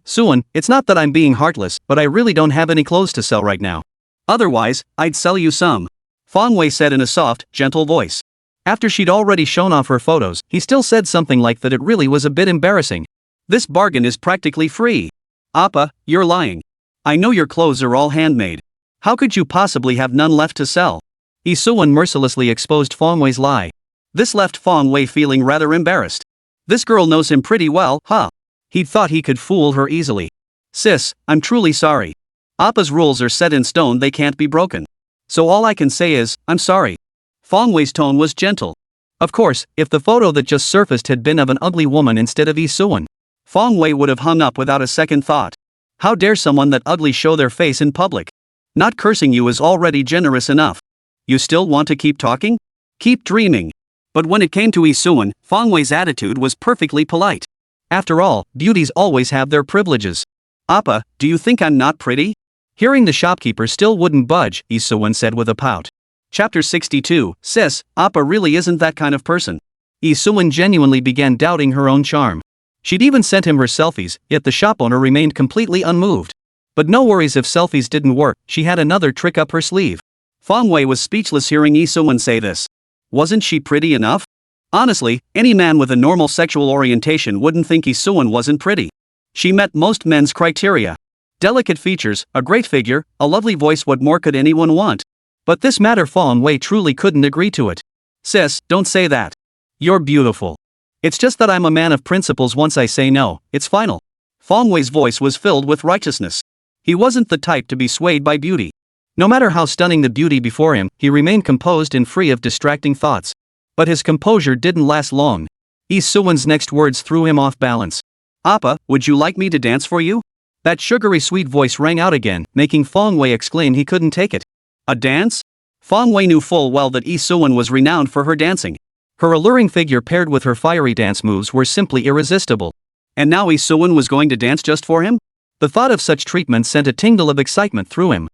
Soo-won, it's not that I'm being heartless, but I really don't have any clothes to sell right now. Otherwise, I'd sell you some. Fong Wei said in a soft, gentle voice. After she'd already shown off her photos, he still said something like that it really was a bit embarrassing. This bargain is practically free. Appa, you're lying. I know your clothes are all handmade. How could you possibly have none left to sell? Lee Soo-won mercilessly exposed Fong Wei's lie. This left Fong Wei feeling rather embarrassed. This girl knows him pretty well, huh? He'd thought he could fool her easily. Sis, I'm truly sorry. Appa's rules are set in stone, they can't be broken. So all I can say is, I'm sorry. Fong Wei's tone was gentle. Of course, if the photo that just surfaced had been of an ugly woman instead of Lee Soo-won, Fong Wei would have hung up without a second thought. How dare someone that ugly show their face in public? Not cursing you is already generous enough. You still want to keep talking? Keep dreaming. But when it came to Lee Soo-won, Fong Wei's attitude was perfectly polite. After all, beauties always have their privileges. Appa, do you think I'm not pretty? Hearing the shopkeeper still wouldn't budge, Lee Soo-won said with a pout. Chapter 62, Sis, Appa really isn't that kind of person. Lee Soo-won genuinely began doubting her own charm. She'd even sent him her selfies, yet the shop owner remained completely unmoved. But no worries if selfies didn't work, she had another trick up her sleeve. Fong Wei was speechless hearing Lee Soo-won say this. Wasn't she pretty enough? Honestly, any man with a normal sexual orientation wouldn't think Lee Soo-won wasn't pretty. She met most men's criteria. Delicate features, a great figure, a lovely voice, what more could anyone want? But this matter Fong Wei truly couldn't agree to it. Sis, don't say that. You're beautiful. It's just that I'm a man of principles. Once I say no, it's final. Fong Wei's voice was filled with righteousness. He wasn't the type to be swayed by beauty. No matter how stunning the beauty before him, he remained composed and free of distracting thoughts. But his composure didn't last long. Lee Soo-won's next words threw him off balance. Appa, would you like me to dance for you? That sugary sweet voice rang out again, making Fong Wei exclaim he couldn't take it. A dance? Fong Wei knew full well that Lee Soo-won was renowned for her dancing. Her alluring figure paired with her fiery dance moves were simply irresistible. And now Lee Soo-won was going to dance just for him? The thought of such treatment sent a tingle of excitement through him.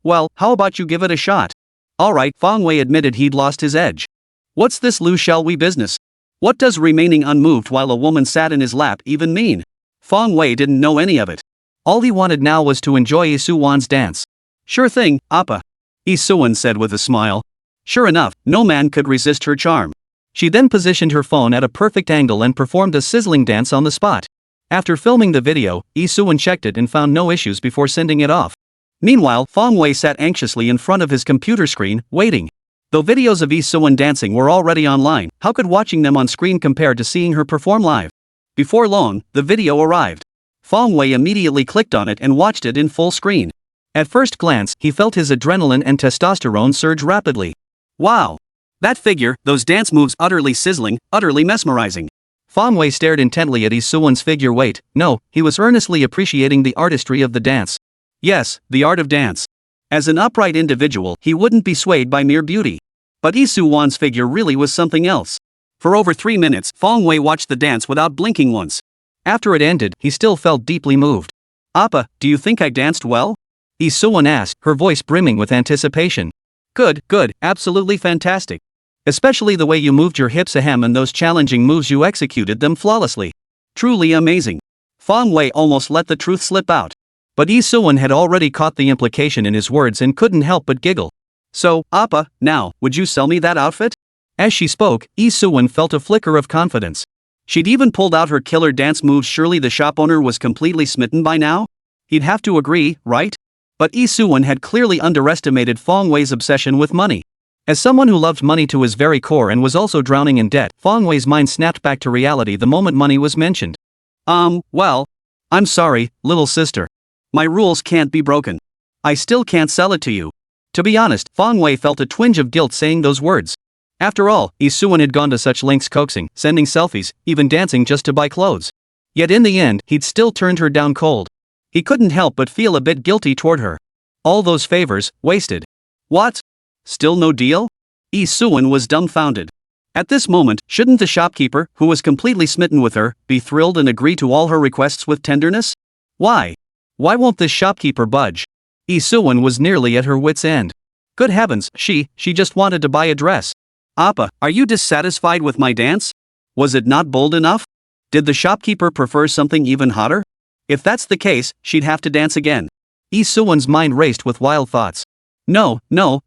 Well, how about you give it a shot? Alright, Fong Wei admitted he'd lost his edge. What's this Lu shall we business? What does remaining unmoved while a woman sat in his lap even mean? Fong Wei didn't know any of it. All he wanted now was to enjoy Lee Soo-won's dance. Sure thing, Appa. Lee Soo-won said with a smile. Sure enough, no man could resist her charm. She then positioned her phone at a perfect angle and performed a sizzling dance on the spot. After filming the video, Lee Soo-won checked it and found no issues before sending it off. Meanwhile, Fong Wei sat anxiously in front of his computer screen, waiting. Though videos of Lee Soo-won dancing were already online, how could watching them on screen compare to seeing her perform live? Before long, the video arrived. Fong Wei immediately clicked on it and watched it in full screen. At first glance, he felt his adrenaline and testosterone surge rapidly. Wow! That figure, those dance moves utterly sizzling, utterly mesmerizing. Fong Wei stared intently at Lee Suwon's figure. Wait, no, he was earnestly appreciating the artistry of the dance. Yes, the art of dance. As an upright individual, he wouldn't be swayed by mere beauty. But Lee Suwon's figure really was something else. For over 3 minutes, Fong Wei watched the dance without blinking once. After it ended, he still felt deeply moved. Appa, do you think I danced well? Lee Suwon asked, her voice brimming with anticipation. Good, absolutely fantastic. Especially the way you moved your hips ahem and those challenging moves, you executed them flawlessly. Truly amazing. Fong Wei almost let the truth slip out. But Lee Suwon had already caught the implication in his words and couldn't help but giggle. So, Appa, now, would you sell me that outfit? As she spoke, Lee Suwon felt a flicker of confidence. She'd even pulled out her killer dance moves. Surely the shop owner was completely smitten by now? He'd have to agree, right? But Lee Suwon had clearly underestimated Fong Wei's obsession with money. As someone who loved money to his very core and was also drowning in debt, Fong Wei's mind snapped back to reality the moment money was mentioned. Well, I'm sorry, little sister. My rules can't be broken. I still can't sell it to you. To be honest, Fong Wei felt a twinge of guilt saying those words. After all, Lee Suwon had gone to such lengths, coaxing, sending selfies, even dancing just to buy clothes. Yet in the end, he'd still turned her down cold. He couldn't help but feel a bit guilty toward her. All those favors, wasted. What? Still no deal? Lee Suwon was dumbfounded. At this moment, shouldn't the shopkeeper, who was completely smitten with her, be thrilled and agree to all her requests with tenderness? Why? Why won't this shopkeeper budge? Lee Suwon was nearly at her wit's end. Good heavens, she just wanted to buy a dress. Appa, are you dissatisfied with my dance? Was it not bold enough? Did the shopkeeper prefer something even hotter? If that's the case, she'd have to dance again. Lee Suwon's mind raced with wild thoughts. No,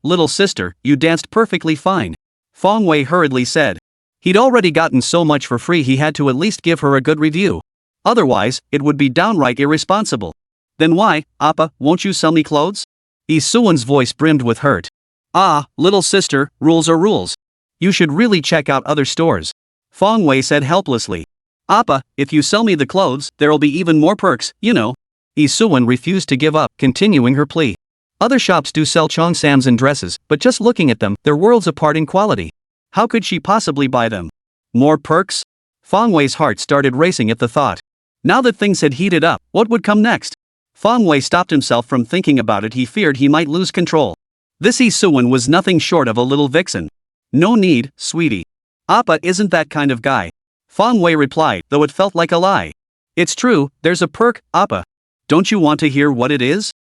little sister, you danced perfectly fine. Fong Wei hurriedly said. He'd already gotten so much for free, he had to at least give her a good review. Otherwise, it would be downright irresponsible. Then why, Appa, won't you sell me clothes? Lee Suwon's voice brimmed with hurt. Ah, little sister, rules are rules. You should really check out other stores. Fong Wei said helplessly. Appa, if you sell me the clothes, there'll be even more perks, you know. Lee Suwon refused to give up, continuing her plea. Other shops do sell cheongsams and dresses, but just looking at them, they're worlds apart in quality. How could she possibly buy them? More perks? Fong Wei's heart started racing at the thought. Now that things had heated up, what would come next? Fong Wei stopped himself from thinking about it. He feared he might lose control. This Lee Suwon was nothing short of a little vixen. No need, sweetie. Appa isn't that kind of guy. Fong Wei replied, though it felt like a lie. It's true, there's a perk, Appa. Don't you want to hear what it is?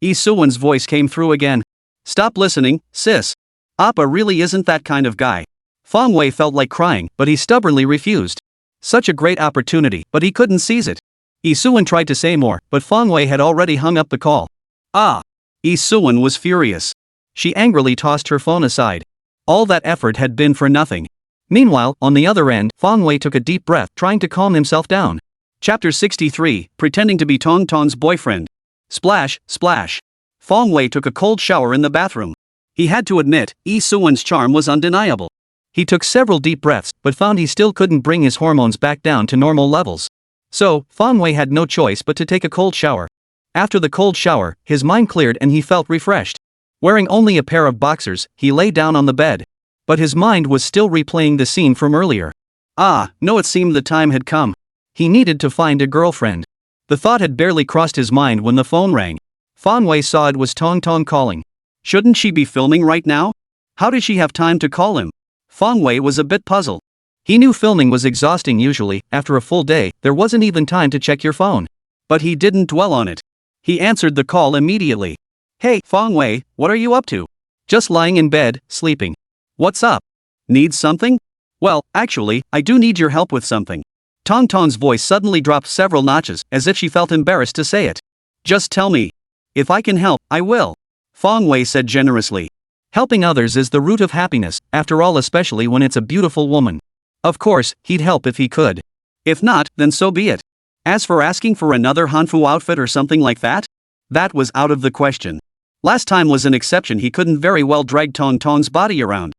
Lee Suwon's voice came through again. Stop listening, sis. Appa really isn't that kind of guy. Fong Wei felt like crying, but he stubbornly refused. Such a great opportunity, but he couldn't seize it. Lee Suwon tried to say more, but Fong Wei had already hung up the call. Ah! Lee Suwon was furious. She angrily tossed her phone aside. All that effort had been for nothing. Meanwhile, on the other end, Fong Wei took a deep breath, trying to calm himself down. Chapter 63, Pretending to be Tong Tong's boyfriend. Splash, splash. Fong Wei took a cold shower in the bathroom. He had to admit, Lee Suwon's charm was undeniable. He took several deep breaths, but found he still couldn't bring his hormones back down to normal levels. So, Fong Wei had no choice but to take a cold shower. After the cold shower, his mind cleared and he felt refreshed. Wearing only a pair of boxers, he lay down on the bed. But his mind was still replaying the scene from earlier. Ah, no, it seemed the time had come. He needed to find a girlfriend. The thought had barely crossed his mind when the phone rang. Fong Wei saw it was Tong Tong calling. Shouldn't she be filming right now? How did she have time to call him? Fong Wei was a bit puzzled. He knew filming was exhausting usually. After a full day, there wasn't even time to check your phone. But he didn't dwell on it. He answered the call immediately. Hey, Fong Wei, what are you up to? Just lying in bed, sleeping. What's up? Need something? Well, actually, I do need your help with something. Tong Tong's voice suddenly dropped several notches, as if she felt embarrassed to say it. Just tell me. If I can help, I will. Fong Wei said generously. Helping others is the root of happiness, after all, especially when it's a beautiful woman. Of course, he'd help if he could. If not, then so be it. As for asking for another hanfu outfit or something like that was out of the question. Last time was an exception. He couldn't very well drag Tong Tong's body around.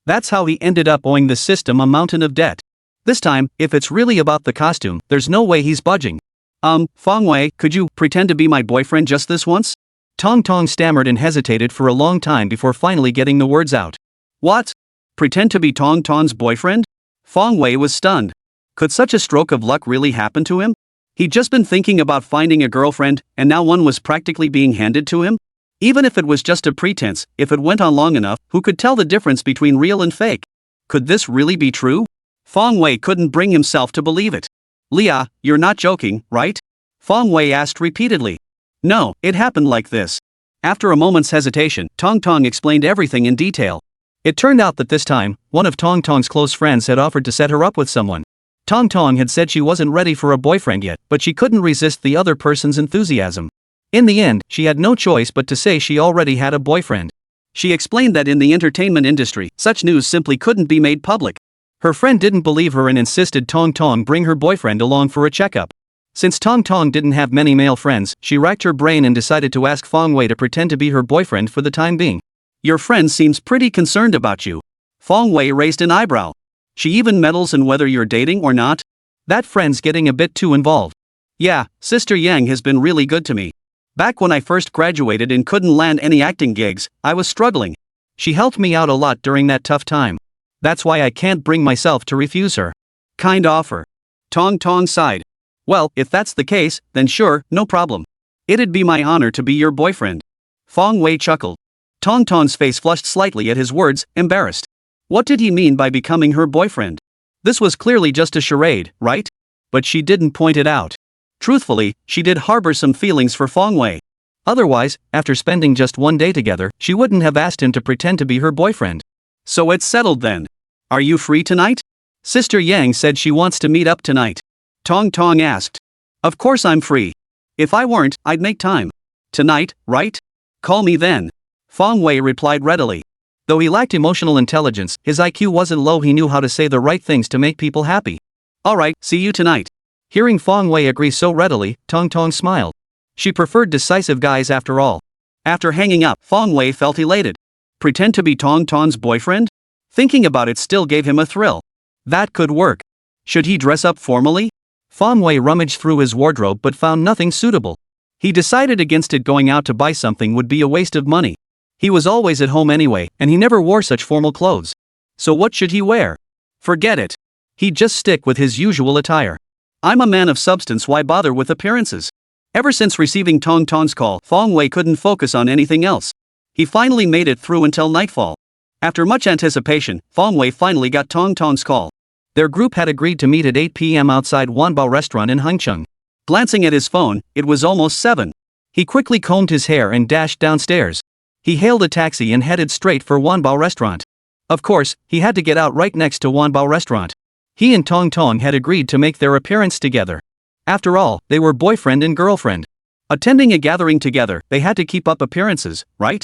That's how he ended up owing the system a mountain of debt. This time, if it's really about the costume, there's no way he's budging. Fong Wei, could you pretend to be my boyfriend just this once? Tong Tong stammered and hesitated for a long time before finally getting the words out. What? Pretend to be Tong Tong's boyfriend? Fong Wei was stunned. Could such a stroke of luck really happen to him? He'd just been thinking about finding a girlfriend, and now one was practically being handed to him? Even if it was just a pretense, if it went on long enough, who could tell the difference between real and fake? Could this really be true? Fong Wei couldn't bring himself to believe it. Leah, you're not joking, right? Fong Wei asked repeatedly. No, it happened like this. After a moment's hesitation, Tong Tong explained everything in detail. It turned out that this time, one of Tong Tong's close friends had offered to set her up with someone. Tong Tong had said she wasn't ready for a boyfriend yet, but she couldn't resist the other person's enthusiasm. In the end, she had no choice but to say she already had a boyfriend. She explained that in the entertainment industry, such news simply couldn't be made public. Her friend didn't believe her and insisted Tong Tong bring her boyfriend along for a checkup. Since Tong Tong didn't have many male friends, she racked her brain and decided to ask Fong Wei to pretend to be her boyfriend for the time being. Your friend seems pretty concerned about you. Fong Wei raised an eyebrow. She even meddles in whether you're dating or not? That friend's getting a bit too involved. Yeah, Sister Yang has been really good to me. Back when I first graduated and couldn't land any acting gigs, I was struggling. She helped me out a lot during that tough time. That's why I can't bring myself to refuse her. Kind offer. Tong Tong sighed. Well, if that's the case, then sure, no problem. It'd be my honor to be your boyfriend. Fong Wei chuckled. Tong Tong's face flushed slightly at his words, embarrassed. What did he mean by becoming her boyfriend? This was clearly just a charade, right? But she didn't point it out. Truthfully, she did harbor some feelings for Fong Wei. Otherwise, after spending just one day together, she wouldn't have asked him to pretend to be her boyfriend. So it's settled then. Are you free tonight? Sister Yang said she wants to meet up tonight. Tong Tong asked. Of course I'm free. If I weren't, I'd make time. Tonight, right? Call me then. Fong Wei replied readily. Though he lacked emotional intelligence, his IQ wasn't low. He knew how to say the right things to make people happy. Alright, see you tonight. Hearing Fong Wei agree so readily, Tong Tong smiled. She preferred decisive guys after all. After hanging up, Fong Wei felt elated. Pretend to be Tong Tong's boyfriend? Thinking about it still gave him a thrill. That could work. Should he dress up formally? Fong Wei rummaged through his wardrobe but found nothing suitable. He decided against it. Going out to buy something would be a waste of money. He was always at home anyway, and he never wore such formal clothes. So what should he wear? Forget it. He'd just stick with his usual attire. I'm a man of substance, why bother with appearances? Ever since receiving Tong Tong's call, Fong Wei couldn't focus on anything else. He finally made it through until nightfall. After much anticipation, Fong Wei finally got Tong Tong's call. Their group had agreed to meet at 8 p.m. outside Wanbao restaurant in Hangzhou. Glancing at his phone, it was almost 7. He quickly combed his hair and dashed downstairs. He hailed a taxi and headed straight for Wanbao restaurant. Of course, he had to get out right next to Wanbao restaurant. He and Tong Tong had agreed to make their appearance together. After all, they were boyfriend and girlfriend. Attending a gathering together, they had to keep up appearances, right?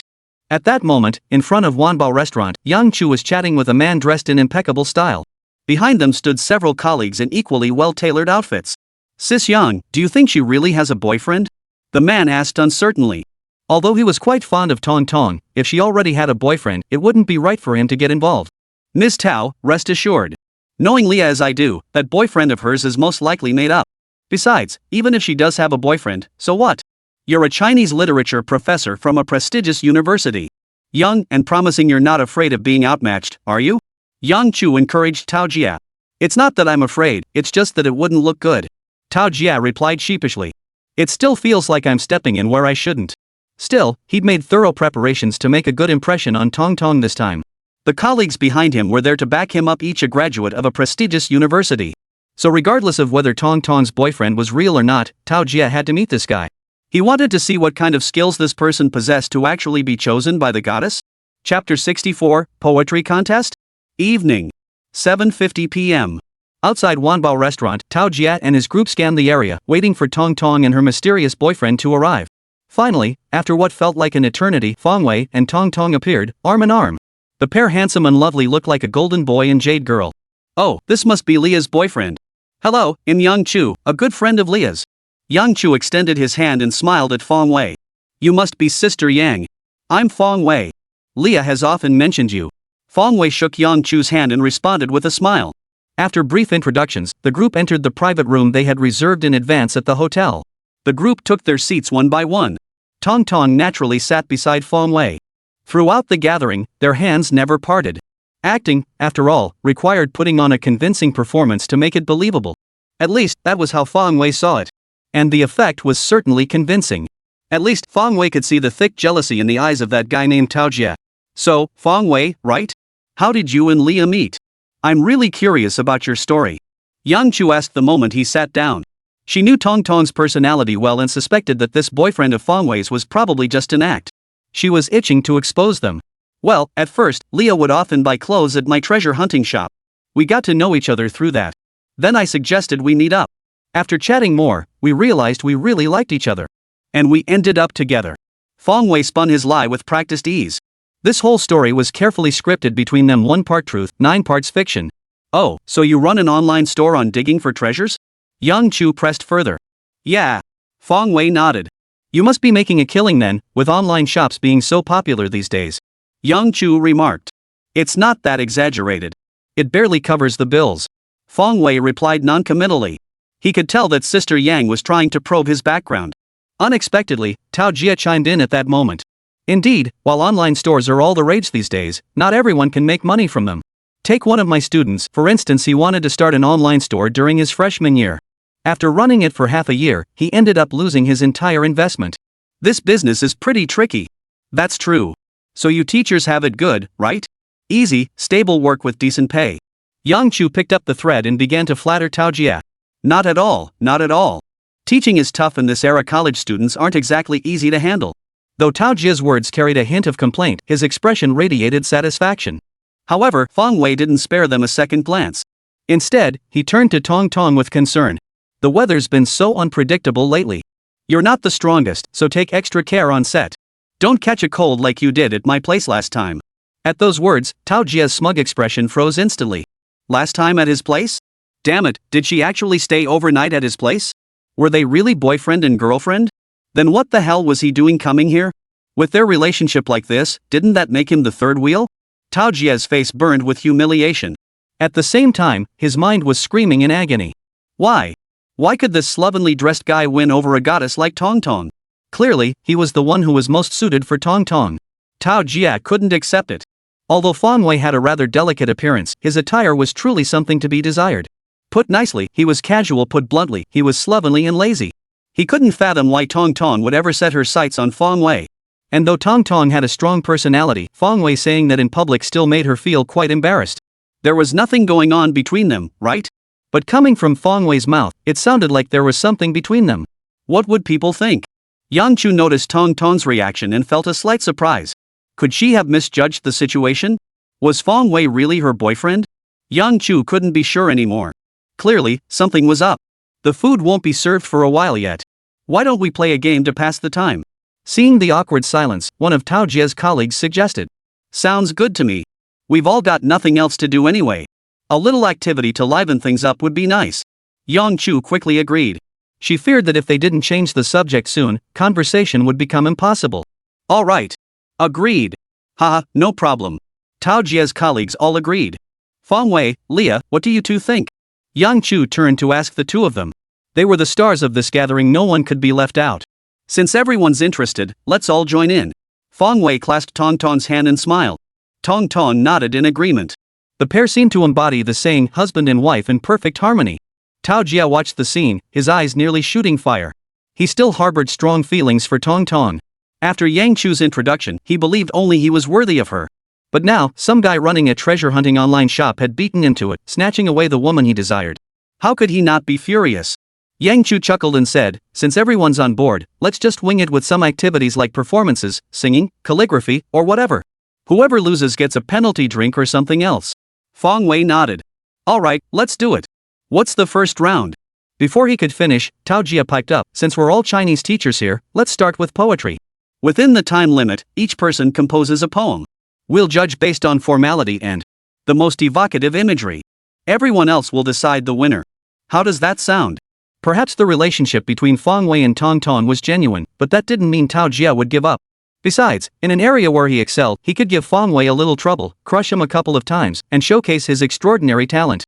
At that moment, in front of Wanbao restaurant, Yang Chu was chatting with a man dressed in impeccable style. Behind them stood several colleagues in equally well-tailored outfits. Sis Yang, do you think she really has a boyfriend? The man asked uncertainly. Although he was quite fond of Tong Tong, if she already had a boyfriend, it wouldn't be right for him to get involved. Miss Tao, rest assured. Knowing Leah as I do, that boyfriend of hers is most likely made up. Besides, even if she does have a boyfriend, so what? You're a Chinese literature professor from a prestigious university. Young and promising, you're not afraid of being outmatched, are you? Yang Chu encouraged Tao Jia. It's not that I'm afraid, it's just that it wouldn't look good. Tao Jia replied sheepishly. It still feels like I'm stepping in where I shouldn't. Still, he'd made thorough preparations to make a good impression on Tong Tong this time. The colleagues behind him were there to back him up, each a graduate of a prestigious university. So regardless of whether Tong Tong's boyfriend was real or not, Tao Jia had to meet this guy. He wanted to see what kind of skills this person possessed to actually be chosen by the goddess. Chapter 64, Poetry Contest? Evening. 7:50 p.m. Outside Wanbao restaurant, Tao Jia and his group scanned the area, waiting for Tong Tong and her mysterious boyfriend to arrive. Finally, after what felt like an eternity, Fong Wei and Tong Tong appeared, arm in arm. The pair, handsome and lovely, looked like a golden boy and jade girl. Oh, this must be Leah's boyfriend. Hello, I'm Yang Chu, a good friend of Leah's. Yang Chu extended his hand and smiled at Fong Wei. You must be Sister Yang. I'm Fong Wei. Leah has often mentioned you. Fong Wei shook Yang Chu's hand and responded with a smile. After brief introductions, the group entered the private room they had reserved in advance at the hotel. The group took their seats one by one. Tong Tong naturally sat beside Fong Wei. Throughout the gathering, their hands never parted. Acting, after all, required putting on a convincing performance to make it believable. At least, that was how Fong Wei saw it. And the effect was certainly convincing. At least, Fong Wei could see the thick jealousy in the eyes of that guy named Tao Jie. So, Fong Wei, right? How did you and Leah meet? I'm really curious about your story. Yang Chu asked the moment he sat down. She knew Tong Tong's personality well and suspected that this boyfriend of Fong Wei's was probably just an act. She was itching to expose them. Well, at first, Leah would often buy clothes at my treasure hunting shop. We got to know each other through that. Then I suggested we meet up. After chatting more, we realized we really liked each other. And we ended up together. Fong Wei spun his lie with practiced ease. This whole story was carefully scripted between them, 1 part truth, 9 parts fiction. Oh, so you run an online store on digging for treasures? Yang Chu pressed further. Yeah. Fong Wei nodded. You must be making a killing then, with online shops being so popular these days. Yang Chu remarked. It's not that exaggerated. It barely covers the bills. Fong Wei replied noncommittally. He could tell that Sister Yang was trying to probe his background. Unexpectedly, Tao Jie chimed in at that moment. Indeed, while online stores are all the rage these days, not everyone can make money from them. Take one of my students, for instance. He wanted to start an online store during his freshman year. After running it for half a year, he ended up losing his entire investment. This business is pretty tricky. That's true. So you teachers have it good, right? Easy, stable work with decent pay. Yang Chu picked up the thread and began to flatter Tao Jie. Not at all, not at all. Teaching is tough and this era college students aren't exactly easy to handle. Though Tao Jie's words carried a hint of complaint, his expression radiated satisfaction. However, Fong Wei didn't spare them a second glance. Instead, he turned to Tong Tong with concern. The weather's been so unpredictable lately. You're not the strongest, so take extra care on set. Don't catch a cold like you did at my place last time. At those words, Tao Jie's smug expression froze instantly. Last time at his place? Damn it, did she actually stay overnight at his place? Were they really boyfriend and girlfriend? Then what the hell was he doing coming here? With their relationship like this, didn't that make him the third wheel? Tao Jie's face burned with humiliation. At the same time, his mind was screaming in agony. Why? Why could this slovenly dressed guy win over a goddess like Tong Tong? Clearly, he was the one who was most suited for Tong Tong. Tao Jie couldn't accept it. Although Fong Wei had a rather delicate appearance, his attire was truly something to be desired. Put nicely, he was casual. Put bluntly, he was slovenly and lazy. He couldn't fathom why Tong Tong would ever set her sights on Fong Wei. And though Tong Tong had a strong personality, Fong Wei saying that in public still made her feel quite embarrassed. There was nothing going on between them, right? But coming from Fong Wei's mouth, it sounded like there was something between them. What would people think? Yang Chu noticed Tong Tong's reaction and felt a slight surprise. Could she have misjudged the situation? Was Fong Wei really her boyfriend? Yang Chu couldn't be sure anymore. Clearly, something was up. The food won't be served for a while yet. Why don't we play a game to pass the time? Seeing the awkward silence, one of Tao Jie's colleagues suggested. Sounds good to me. We've all got nothing else to do anyway. A little activity to liven things up would be nice. Yang Chu quickly agreed. She feared that if they didn't change the subject soon, conversation would become impossible. All right. Agreed. Haha, no problem. Tao Jie's colleagues all agreed. Fong Wei, Leah, what do you two think? Yang Chu turned to ask the two of them. They were the stars of this gathering, no one could be left out. Since everyone's interested, let's all join in. Fong Wei clasped Tong Tong's hand and smiled. Tong Tong nodded in agreement. The pair seemed to embody the saying husband and wife in perfect harmony. Tao Jie watched the scene, his eyes nearly shooting fire. He still harbored strong feelings for Tong Tong. After Yang Chu's introduction, he believed only he was worthy of her. But now, some guy running a treasure hunting online shop had beaten into it, snatching away the woman he desired. How could he not be furious? Yang Chu chuckled and said, since everyone's on board, let's just wing it with some activities like performances, singing, calligraphy, or whatever. Whoever loses gets a penalty drink or something else. Fong Wei nodded. Alright, let's do it. What's the first round? Before he could finish, Tao Jie piped up, since we're all Chinese teachers here, let's start with poetry. Within the time limit, each person composes a poem. We'll judge based on formality and the most evocative imagery. Everyone else will decide the winner. How does that sound? Perhaps the relationship between Fong Wei and Tong Tong was genuine, but that didn't mean Tao Jie would give up. Besides, in an area where he excelled, he could give Fong Wei a little trouble, crush him a couple of times, and showcase his extraordinary talent.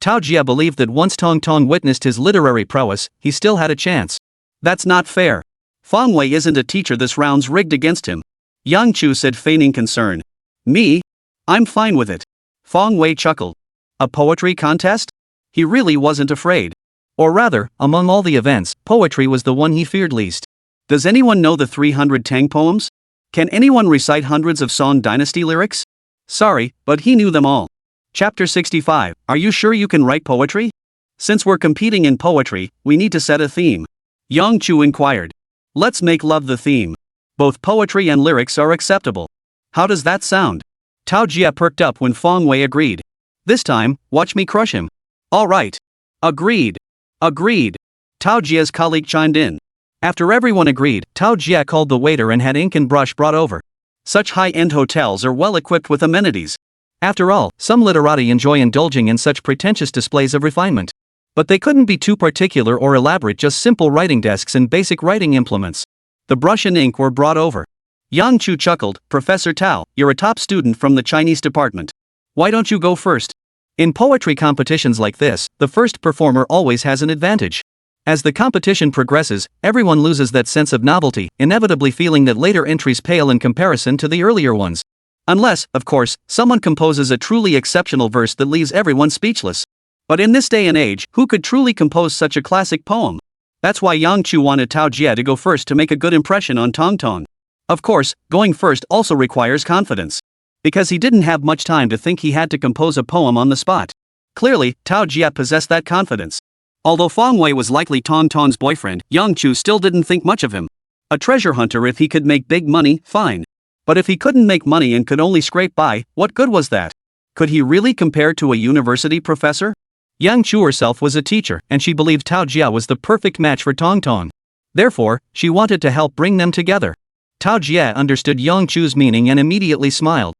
Tao Jia believed that once Tong Tong witnessed his literary prowess, he still had a chance. That's not fair. Fang Wei isn't a teacher, this round's rigged against him. Yang Chu said, feigning concern. Me? I'm fine with it. Fang Wei chuckled. A poetry contest? He really wasn't afraid. Or rather, among all the events, poetry was the one he feared least. Does anyone know the 300 Tang poems? Can anyone recite hundreds of Song Dynasty lyrics? Sorry, but he knew them all. Chapter 65. Are you sure you can write poetry? Since we're competing in poetry, we need to set a theme. Yang Chu inquired. Let's make love the theme. Both poetry and lyrics are acceptable. How does that sound? Tao Jia perked up when Fang Wei agreed. This time, watch me crush him. All right. Agreed. Agreed. Tao Jia's colleague chimed in. After everyone agreed, Tao Jia called the waiter and had ink and brush brought over. Such high-end hotels are well equipped with amenities. After all, some literati enjoy indulging in such pretentious displays of refinement. But they couldn't be too particular or elaborate, just simple writing desks and basic writing implements. The brush and ink were brought over. Yang Chu chuckled. Professor Tao, you're a top student from the Chinese department. Why don't you go first? In poetry competitions like this, the first performer always has an advantage. As the competition progresses, everyone loses that sense of novelty, inevitably feeling that later entries pale in comparison to the earlier ones. Unless, of course, someone composes a truly exceptional verse that leaves everyone speechless. But in this day and age, who could truly compose such a classic poem? That's why Yang Chu wanted Tao Jia to go first to make a good impression on Tong Tong. Of course, going first also requires confidence. Because he didn't have much time to think, he had to compose a poem on the spot. Clearly, Tao Jia possessed that confidence. Although Fang Wei was likely Tong Tong's boyfriend, Yang Chu still didn't think much of him. A treasure hunter. If he could make big money, fine. But if he couldn't make money and could only scrape by, what good was that? Could he really compare to a university professor? Yang Chu herself was a teacher, and she believed Tao Jia was the perfect match for Tong Tong. Therefore, she wanted to help bring them together. Tao Jia understood Yang Chu's meaning and immediately smiled.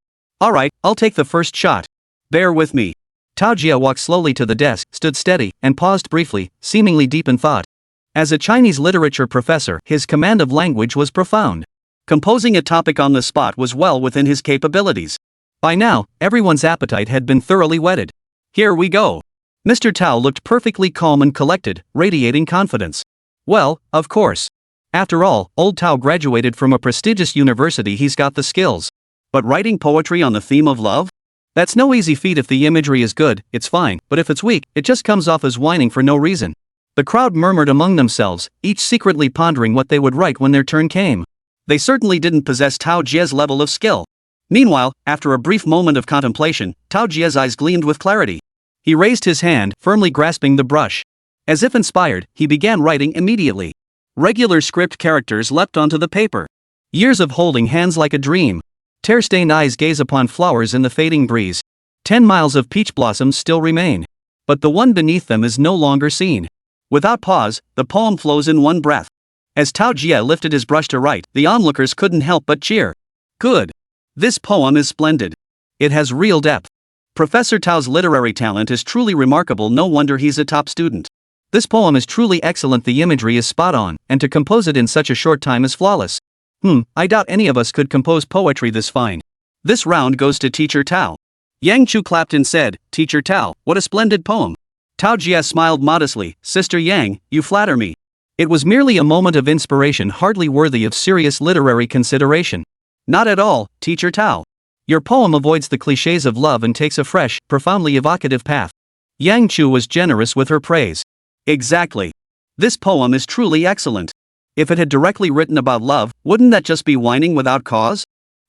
Alright, I'll take the first shot. Bear with me. Tao Jia walked slowly to the desk, stood steady, and paused briefly, seemingly deep in thought. As a Chinese literature professor, his command of language was profound. Composing a topic on the spot was well within his capabilities. By now, everyone's appetite had been thoroughly whetted. Here we go. Mr. Tao looked perfectly calm and collected, radiating confidence. Well, of course. After all, old Tao graduated from a prestigious university, he's got the skills. But writing poetry on the theme of love? That's no easy feat. If the imagery is good, it's fine, but if it's weak, it just comes off as whining for no reason. The crowd murmured among themselves, each secretly pondering what they would write when their turn came. They certainly didn't possess Tao Jia's level of skill. Meanwhile, after a brief moment of contemplation, Tao Jia's eyes gleamed with clarity. He raised his hand, firmly grasping the brush. As if inspired, he began writing immediately. Regular script characters leapt onto the paper. Years of holding hands like a dream. Tear-stained eyes gaze upon flowers in the fading breeze. 10 miles of peach blossoms still remain. But the one beneath them is no longer seen. Without pause, the poem flows in one breath. As Tao Jia lifted his brush to write, the onlookers couldn't help but cheer. Good. This poem is splendid. It has real depth. Professor Tao's literary talent is truly remarkable, no wonder he's a top student. This poem is truly excellent, the imagery is spot on, and to compose it in such a short time is flawless. I doubt any of us could compose poetry this fine. This round goes to Teacher Tao. Yang Chu clapped and said, Teacher Tao, what a splendid poem. Tao Jia smiled modestly. Sister Yang, you flatter me. It was merely a moment of inspiration, hardly worthy of serious literary consideration. Not at all, Teacher Tao. Your poem avoids the clichés of love and takes a fresh, profoundly evocative path. Yang Chu was generous with her praise. Exactly. This poem is truly excellent. If it had directly written about love, wouldn't that just be whining without cause?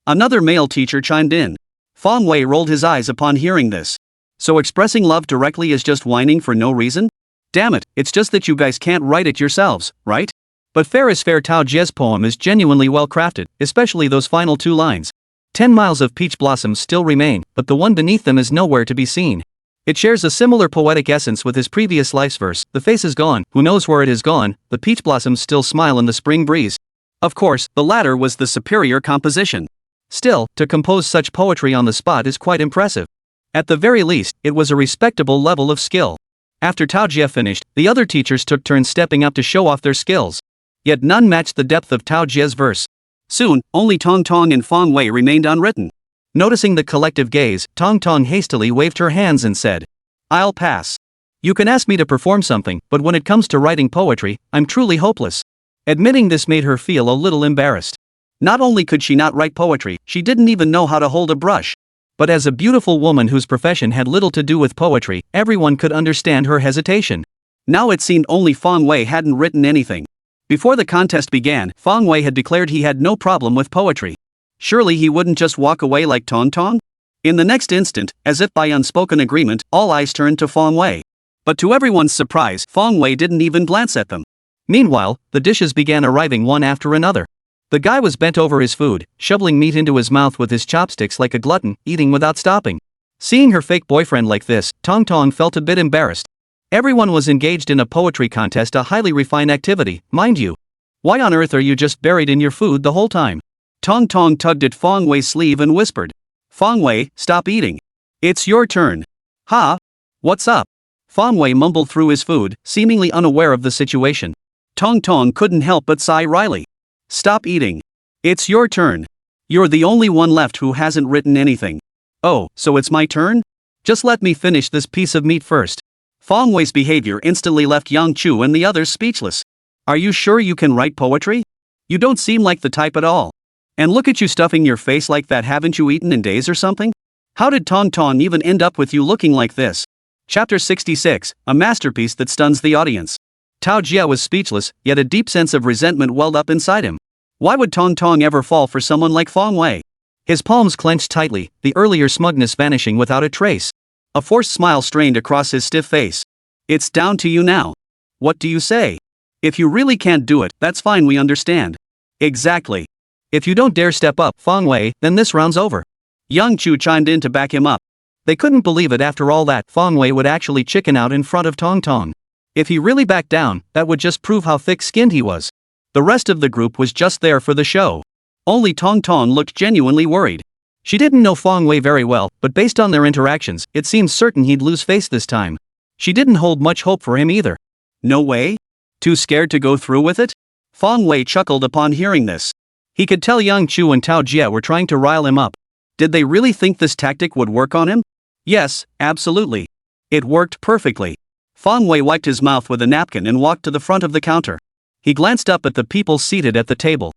Another male teacher chimed in. Fang Wei rolled his eyes upon hearing this. So expressing love directly is just whining for no reason? Damn it, it's just that you guys can't write it yourselves, right? But fair is fair. Tao Jia's poem is genuinely well crafted, especially those final 2 lines. 10 miles of peach blossoms still remain, but the one beneath them is nowhere to be seen. It shares a similar poetic essence with his previous life's verse. The face is gone, who knows where it is gone, the peach blossoms still smile in the spring breeze. Of course, the latter was the superior composition. Still, to compose such poetry on the spot is quite impressive. At the very least, it was a respectable level of skill. After Tao Jia finished, the other teachers took turns stepping up to show off their skills. Yet none matched the depth of Tao Jia's verse. Soon, only Tong Tong and Fang Wei remained unwritten. Noticing the collective gaze, Tong Tong hastily waved her hands and said, I'll pass. You can ask me to perform something, but when it comes to writing poetry, I'm truly hopeless. Admitting this made her feel a little embarrassed. Not only could she not write poetry, she didn't even know how to hold a brush. But as a beautiful woman whose profession had little to do with poetry, everyone could understand her hesitation. Now it seemed only Fong Wei hadn't written anything. Before the contest began, Fong Wei had declared he had no problem with poetry. Surely he wouldn't just walk away like Tong Tong? In the next instant, as if by unspoken agreement, all eyes turned to Fong Wei. But to everyone's surprise, Fong Wei didn't even glance at them. Meanwhile, the dishes began arriving one after another. The guy was bent over his food, shoveling meat into his mouth with his chopsticks like a glutton, eating without stopping. Seeing her fake boyfriend like this, Tong Tong felt a bit embarrassed. Everyone was engaged in a poetry contest, a highly refined activity, mind you. Why on earth are you just buried in your food the whole time? Tong Tong tugged at Fong Wei's sleeve and whispered. Fong Wei, stop eating. It's your turn. Ha? What's up? Fong Wei mumbled through his food, seemingly unaware of the situation. Tong Tong couldn't help but sigh wryly. Stop eating. It's your turn. You're the only one left who hasn't written anything. Oh, so it's my turn? Just let me finish this piece of meat first. Fong Wei's behavior instantly left Yang Chu and the others speechless. Are you sure you can write poetry? You don't seem like the type at all. And look at you stuffing your face like that, haven't you eaten in days or something? How did Tong Tong even end up with you looking like this? Chapter 66, a masterpiece that stuns the audience. Tao Jia was speechless, yet a deep sense of resentment welled up inside him. Why would Tong Tong ever fall for someone like Fong Wei? His palms clenched tightly, the earlier smugness vanishing without a trace. A forced smile strained across his stiff face. It's down to you now. What do you say? If you really can't do it, that's fine, we understand. Exactly. If you don't dare step up, Fong Wei, then this round's over. Yang Chu chimed in to back him up. They couldn't believe it after all that Fong Wei would actually chicken out in front of Tong Tong. If he really backed down, that would just prove how thick-skinned he was. The rest of the group was just there for the show. Only Tong Tong looked genuinely worried. She didn't know Fong Wei very well, but based on their interactions, it seemed certain he'd lose face this time. She didn't hold much hope for him either. No way? Too scared to go through with it? Fong Wei chuckled upon hearing this. He could tell Yang Chu and Tao Jia were trying to rile him up. Did they really think this tactic would work on him? Yes, absolutely. It worked perfectly. Fong Wei wiped his mouth with a napkin and walked to the front of the counter. He glanced up at the people seated at the table.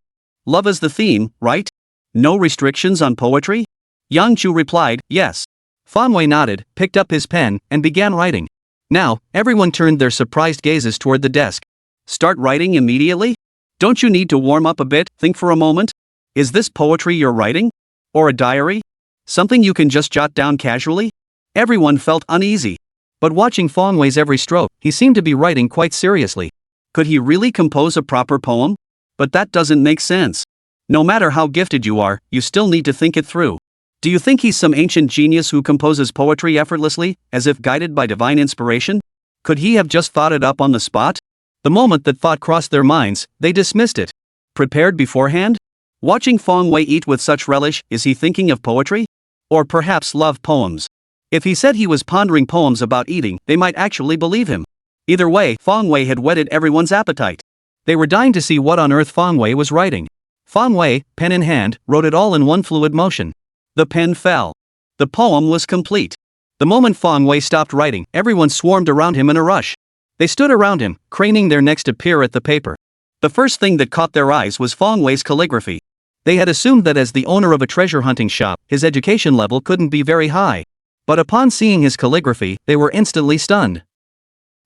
Love is the theme, right? No restrictions on poetry? Yang Chu replied, yes. Fong Wei nodded, picked up his pen, and began writing. Now, everyone turned their surprised gazes toward the desk. Start writing immediately? Don't you need to warm up a bit? Think for a moment. Is this poetry you're writing? Or a diary? Something you can just jot down casually? Everyone felt uneasy. But watching Fong Wei's every stroke, he seemed to be writing quite seriously. Could he really compose a proper poem? But that doesn't make sense. No matter how gifted you are, you still need to think it through. Do you think he's some ancient genius who composes poetry effortlessly, as if guided by divine inspiration? Could he have just thought it up on the spot? The moment that thought crossed their minds, they dismissed it. Prepared beforehand? Watching Fong Wei eat with such relish, is he thinking of poetry? Or perhaps love poems? If he said he was pondering poems about eating, they might actually believe him. Either way, Fong Wei had whetted everyone's appetite. They were dying to see what on earth Fong Wei was writing. Fong Wei, pen in hand, wrote it all in one fluid motion. The pen fell. The poem was complete. The moment Fong Wei stopped writing, everyone swarmed around him in a rush. They stood around him, craning their necks to peer at the paper. The first thing that caught their eyes was Fong Wei's calligraphy. They had assumed that as the owner of a treasure hunting shop, his education level couldn't be very high. But upon seeing his calligraphy, they were instantly stunned.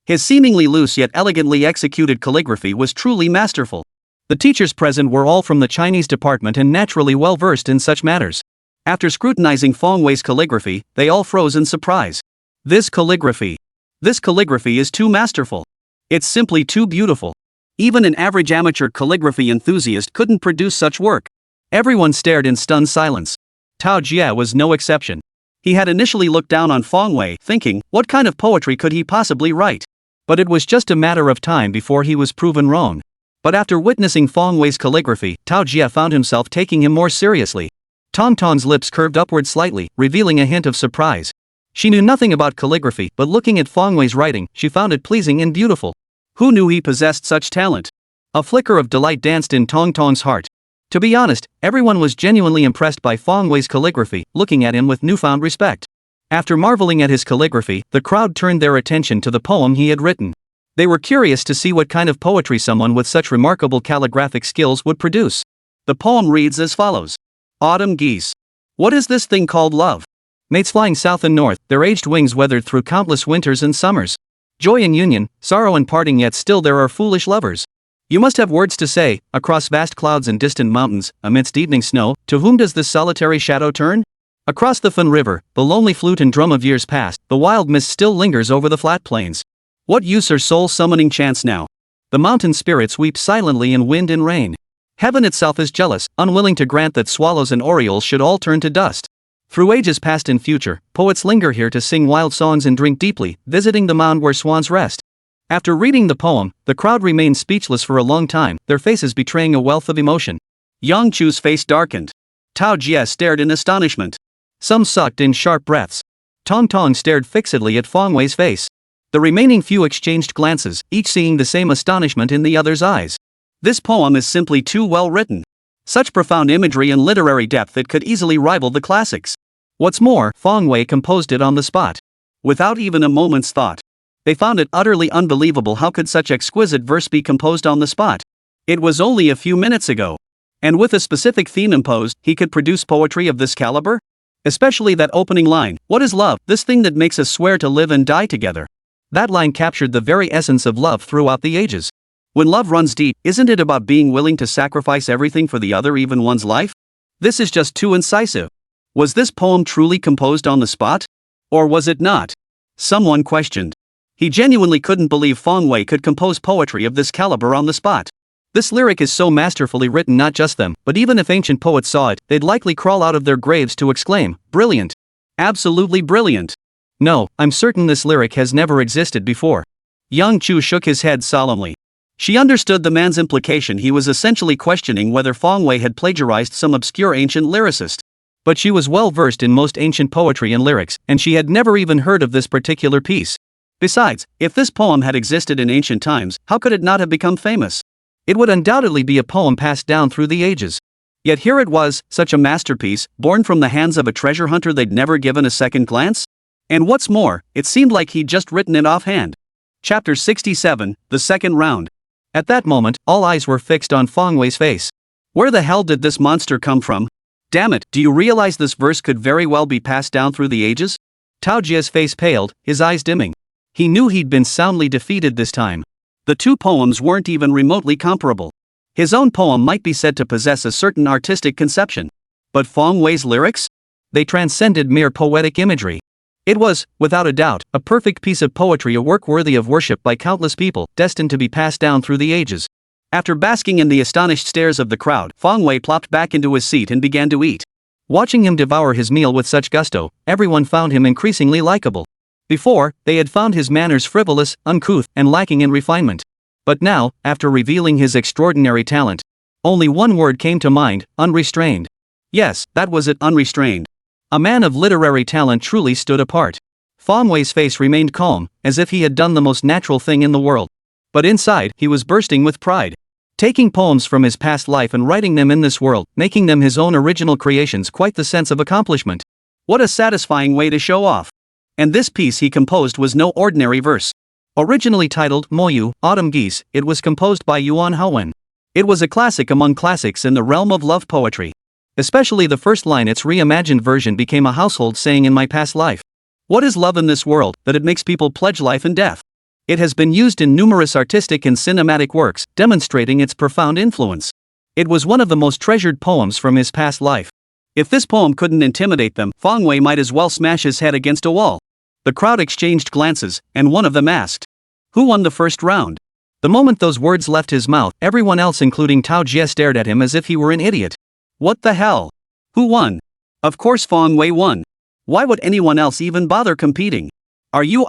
His seemingly loose yet elegantly executed calligraphy was truly masterful. The teachers present were all from the Chinese department and naturally well versed in such matters. After scrutinizing Fong Wei's calligraphy, they all froze in surprise. This calligraphy is too masterful. It's simply too beautiful. Even an average amateur calligraphy enthusiast couldn't produce such work. Everyone stared in stunned silence. Tao Jia was no exception. He had initially looked down on Fong Wei, thinking, what kind of poetry could he possibly write? But it was just a matter of time before he was proven wrong. But after witnessing Fong Wei's calligraphy, Tao Jia found himself taking him more seriously. Tong Tong's lips curved upward slightly, revealing a hint of surprise. She knew nothing about calligraphy, but looking at Fong Wei's writing, she found it pleasing and beautiful. Who knew he possessed such talent? A flicker of delight danced in Tong Tong's heart. To be honest, everyone was genuinely impressed by Fong Wei's calligraphy, looking at him with newfound respect. After marveling at his calligraphy, the crowd turned their attention to the poem he had written. They were curious to see what kind of poetry someone with such remarkable calligraphic skills would produce. The poem reads as follows. Autumn geese. What is this thing called love? Mates flying south and north, their aged wings weathered through countless winters and summers. Joy in union, sorrow in parting, yet still there are foolish lovers. You must have words to say, across vast clouds and distant mountains, amidst evening snow, to whom does this solitary shadow turn? Across the Fun River, the lonely flute and drum of years past, the wild mist still lingers over the flat plains. What use are soul-summoning chants now? The mountain spirits weep silently in wind and rain. Heaven itself is jealous, unwilling to grant that swallows and orioles should all turn to dust. Through ages past and future, poets linger here to sing wild songs and drink deeply, visiting the mound where swans rest. After reading the poem, the crowd remained speechless for a long time, their faces betraying a wealth of emotion. Yang Chu's face darkened. Tao Jie stared in astonishment. Some sucked in sharp breaths. Tong Tong stared fixedly at Fong Wei's face. The remaining few exchanged glances, each seeing the same astonishment in the other's eyes. This poem is simply too well written. Such profound imagery and literary depth it could easily rival the classics. What's more, Fong Wei composed it on the spot. Without even a moment's thought. They found it utterly unbelievable how could such exquisite verse be composed on the spot. It was only a few minutes ago. And with a specific theme imposed, he could produce poetry of this caliber? Especially that opening line, what is love, this thing that makes us swear to live and die together? That line captured the very essence of love throughout the ages. When love runs deep, isn't it about being willing to sacrifice everything for the other, even one's life? This is just too incisive. Was this poem truly composed on the spot? Or was it not? Someone questioned. He genuinely couldn't believe Fong Wei could compose poetry of this caliber on the spot. This lyric is so masterfully written, not just them, but even if ancient poets saw it, they'd likely crawl out of their graves to exclaim, brilliant. Absolutely brilliant. No, I'm certain this lyric has never existed before. Yang Chu shook his head solemnly. She understood the man's implication. He was essentially questioning whether Fong Wei had plagiarized some obscure ancient lyricist. But she was well versed in most ancient poetry and lyrics, and she had never even heard of this particular piece. Besides, if this poem had existed in ancient times, how could it not have become famous? It would undoubtedly be a poem passed down through the ages. Yet here it was, such a masterpiece, born from the hands of a treasure hunter they'd never given a second glance? And what's more, it seemed like he'd just written it offhand. Chapter 67, The Second Round. At that moment, all eyes were fixed on Fong Wei's face. Where the hell did this monster come from? Damn it, do you realize this verse could very well be passed down through the ages? Tao Jie's face paled, his eyes dimming. He knew he'd been soundly defeated this time. The two poems weren't even remotely comparable. His own poem might be said to possess a certain artistic conception. But Fong Wei's lyrics? They transcended mere poetic imagery. It was, without a doubt, a perfect piece of poetry, a work worthy of worship by countless people, destined to be passed down through the ages. After basking in the astonished stares of the crowd, Fong Wei plopped back into his seat and began to eat. Watching him devour his meal with such gusto, everyone found him increasingly likable. Before, they had found his manners frivolous, uncouth, and lacking in refinement. But now, after revealing his extraordinary talent, only one word came to mind, unrestrained. Yes, that was it, unrestrained. A man of literary talent truly stood apart. Fong Wei's face remained calm, as if he had done the most natural thing in the world. But inside, he was bursting with pride. Taking poems from his past life and writing them in this world, making them his own original creations, quite the sense of accomplishment. What a satisfying way to show off. And this piece he composed was no ordinary verse. Originally titled Moyu, Autumn Geese, it was composed by Yuan Haowen. It was a classic among classics in the realm of love poetry. Especially the first line, its reimagined version became a household saying in my past life. What is love in this world, that it makes people pledge life and death? It has been used in numerous artistic and cinematic works, demonstrating its profound influence. It was one of the most treasured poems from his past life. If this poem couldn't intimidate them, Fong Wei might as well smash his head against a wall. The crowd exchanged glances, and one of them asked, "Who won the first round?" The moment those words left his mouth, everyone else including Tao Jie stared at him as if he were an idiot. What the hell? Who won? Of course Fong Wei won. Why would anyone else even bother competing? Are you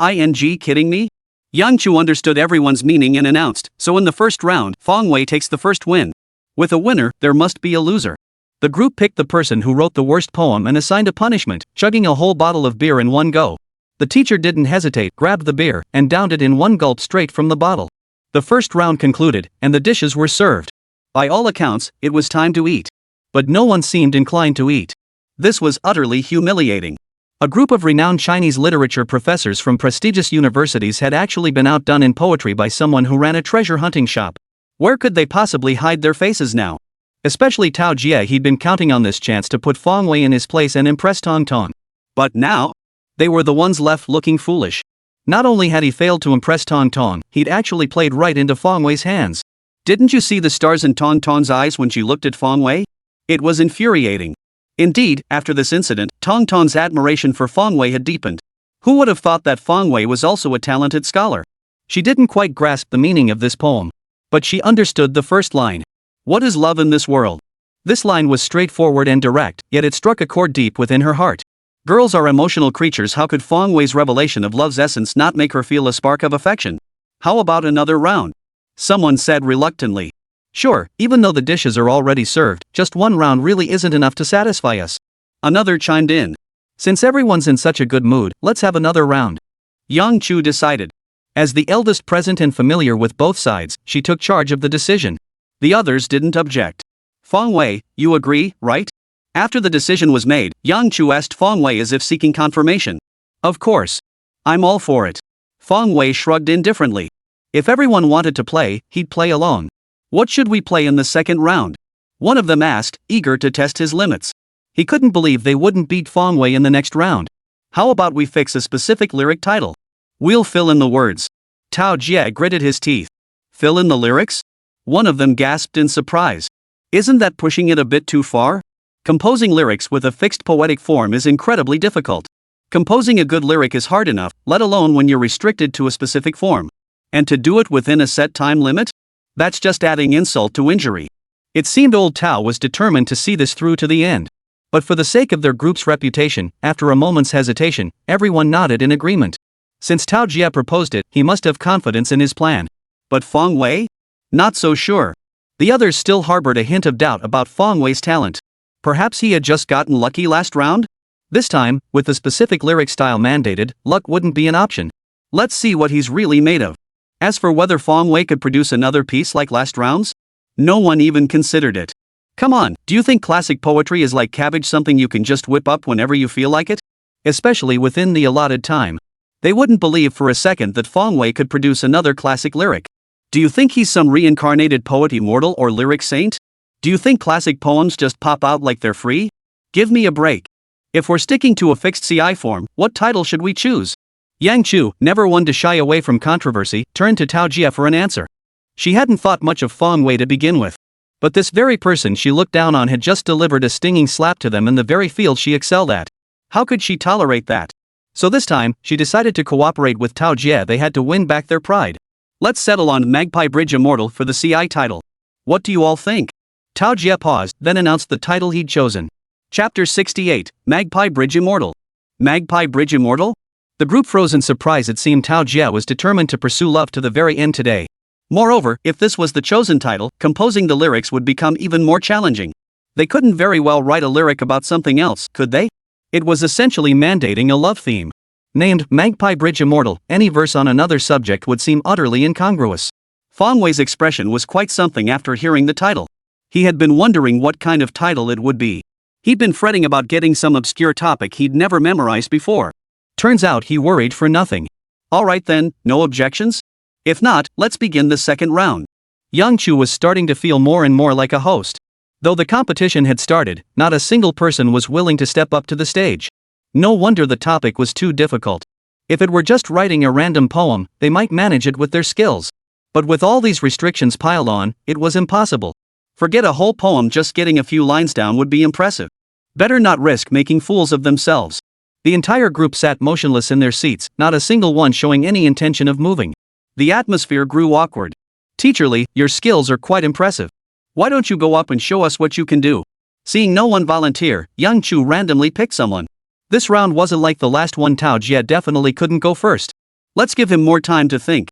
kidding me? Yang Chu understood everyone's meaning and announced, so in the first round, Fong Wei takes the first win. With a winner, there must be a loser. The group picked the person who wrote the worst poem and assigned a punishment, chugging a whole bottle of beer in one go. The teacher didn't hesitate, grabbed the beer, and downed it in one gulp straight from the bottle. The first round concluded, and the dishes were served. By all accounts, it was time to eat. But no one seemed inclined to eat. This was utterly humiliating. A group of renowned Chinese literature professors from prestigious universities had actually been outdone in poetry by someone who ran a treasure hunting shop. Where could they possibly hide their faces now? Especially Tao Jie, he'd been counting on this chance to put Fong Wei in his place and impress Tong Tong. But now, they were the ones left looking foolish. Not only had he failed to impress Tong Tong, he'd actually played right into Fong Wei's hands. Didn't you see the stars in Tong Tong's eyes when she looked at Fong Wei? It was infuriating. Indeed, after this incident, Tong Tong's admiration for Fong Wei had deepened. Who would have thought that Fong Wei was also a talented scholar? She didn't quite grasp the meaning of this poem. But she understood the first line. What is love in this world? This line was straightforward and direct, yet it struck a chord deep within her heart. Girls are emotional creatures. How could Fong Wei's revelation of love's essence not make her feel a spark of affection? How about another round? Someone said reluctantly. Sure, even though the dishes are already served, just one round really isn't enough to satisfy us. Another chimed in. Since everyone's in such a good mood, let's have another round. Yang Chu decided. As the eldest present and familiar with both sides, she took charge of the decision. The others didn't object. Fong Wei, you agree, right? After the decision was made, Yang Chu asked Fong Wei as if seeking confirmation. Of course. I'm all for it. Fong Wei shrugged indifferently. If everyone wanted to play, he'd play along. What should we play in the second round? One of them asked, eager to test his limits. He couldn't believe they wouldn't beat Fong Wei in the next round. How about we fix a specific lyric title? We'll fill in the words. Tao Jie gritted his teeth. Fill in the lyrics? One of them gasped in surprise. Isn't that pushing it a bit too far? Composing lyrics with a fixed poetic form is incredibly difficult. Composing a good lyric is hard enough, let alone when you're restricted to a specific form. And to do it within a set time limit? That's just adding insult to injury. It seemed old Tao was determined to see this through to the end. But for the sake of their group's reputation, after a moment's hesitation, everyone nodded in agreement. Since Tao Jie proposed it, he must have confidence in his plan. But Fong Wei? Not so sure. The others still harbored a hint of doubt about Fong Wei's talent. Perhaps he had just gotten lucky last round? This time, with the specific lyric style mandated, luck wouldn't be an option. Let's see what he's really made of. As for whether Fong Wei could produce another piece like last round's, no one even considered it. Come on, do you think classic poetry is like cabbage, something you can just whip up whenever you feel like it? Especially within the allotted time. They wouldn't believe for a second that Fong Wei could produce another classic lyric. Do you think he's some reincarnated poet, immortal, or lyric saint? Do you think classic poems just pop out like they're free? Give me a break. If we're sticking to a fixed CI form, what title should we choose? Yang Chu, never one to shy away from controversy, turned to Tao Jie for an answer. She hadn't thought much of Fong Wei to begin with. But this very person she looked down on had just delivered a stinging slap to them in the very field she excelled at. How could she tolerate that? So this time, she decided to cooperate with Tao Jie. They had to win back their pride. Let's settle on Magpie Bridge Immortal for the CI title. What do you all think? Tao Jie paused, then announced the title he'd chosen. Chapter 68, Magpie Bridge Immortal. Magpie Bridge Immortal? The group froze in surprise. It seemed Tao Jie was determined to pursue love to the very end today. Moreover, if this was the chosen title, composing the lyrics would become even more challenging. They couldn't very well write a lyric about something else, could they? It was essentially mandating a love theme. Named Magpie Bridge Immortal, any verse on another subject would seem utterly incongruous. Fong Wei's expression was quite something after hearing the title. He had been wondering what kind of title it would be. He'd been fretting about getting some obscure topic he'd never memorized before. Turns out he worried for nothing. Alright then, no objections? If not, let's begin the second round. Yang Chu was starting to feel more and more like a host. Though the competition had started, not a single person was willing to step up to the stage. No wonder the topic was too difficult. If it were just writing a random poem, they might manage it with their skills. But with all these restrictions piled on, it was impossible. Forget a whole poem, just getting a few lines down would be impressive. Better not risk making fools of themselves. The entire group sat motionless in their seats, not a single one showing any intention of moving. The atmosphere grew awkward. Teacher Lee, your skills are quite impressive. Why don't you go up and show us what you can do? Seeing no one volunteer, Yang Chu randomly picked someone. This round wasn't like the last one. Tao Jie definitely couldn't go first. Let's give him more time to think.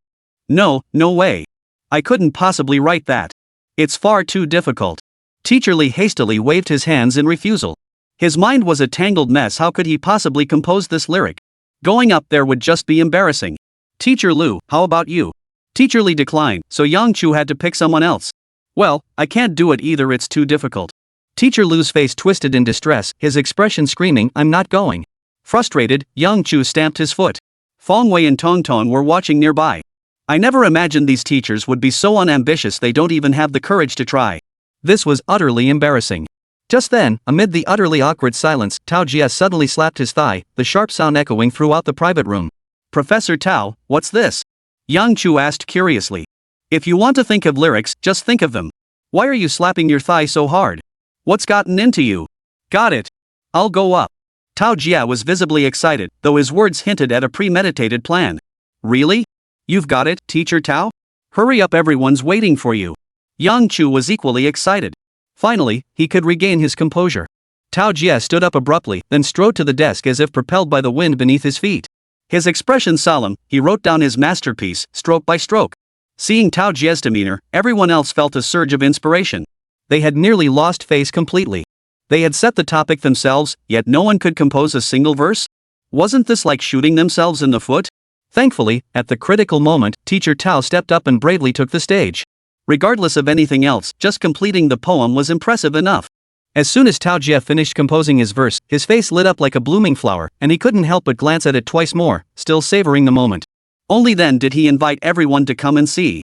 No way. I couldn't possibly write that. It's far too difficult. Teacher Lee hastily waved his hands in refusal. His mind was a tangled mess. How could he possibly compose this lyric? Going up there would just be embarrassing. Teacher Lu, how about you? Teacher Lee declined, so Yang Chu had to pick someone else. Well, I can't do it either, it's too difficult. Teacher Lu's face twisted in distress, his expression screaming, I'm not going. Frustrated, Yang Chu stamped his foot. Fong Wei and Tong Tong were watching nearby. I never imagined these teachers would be so unambitious they don't even have the courage to try. This was utterly embarrassing. Just then, amid the utterly awkward silence, Tao Jie suddenly slapped his thigh, the sharp sound echoing throughout the private room. Professor Tao, what's this? Yang Chu asked curiously. If you want to think of lyrics, just think of them. Why are you slapping your thigh so hard? What's gotten into you? Got it. I'll go up. Tao Jie was visibly excited, though his words hinted at a premeditated plan. Really? You've got it, Teacher Tao? Hurry up, everyone's waiting for you. Yang Chu was equally excited. Finally, he could regain his composure. Tao Jie stood up abruptly, then strode to the desk as if propelled by the wind beneath his feet. His expression solemn, he wrote down his masterpiece, stroke by stroke. Seeing Tao Jie's demeanor, everyone else felt a surge of inspiration. They had nearly lost face completely. They had set the topic themselves, yet no one could compose a single verse? Wasn't this like shooting themselves in the foot? Thankfully, at the critical moment, Teacher Tao stepped up and bravely took the stage. Regardless of anything else, just completing the poem was impressive enough. As soon as Tao Jie finished composing his verse, his face lit up like a blooming flower, and he couldn't help but glance at it twice more, still savoring the moment. Only then did he invite everyone to come and see.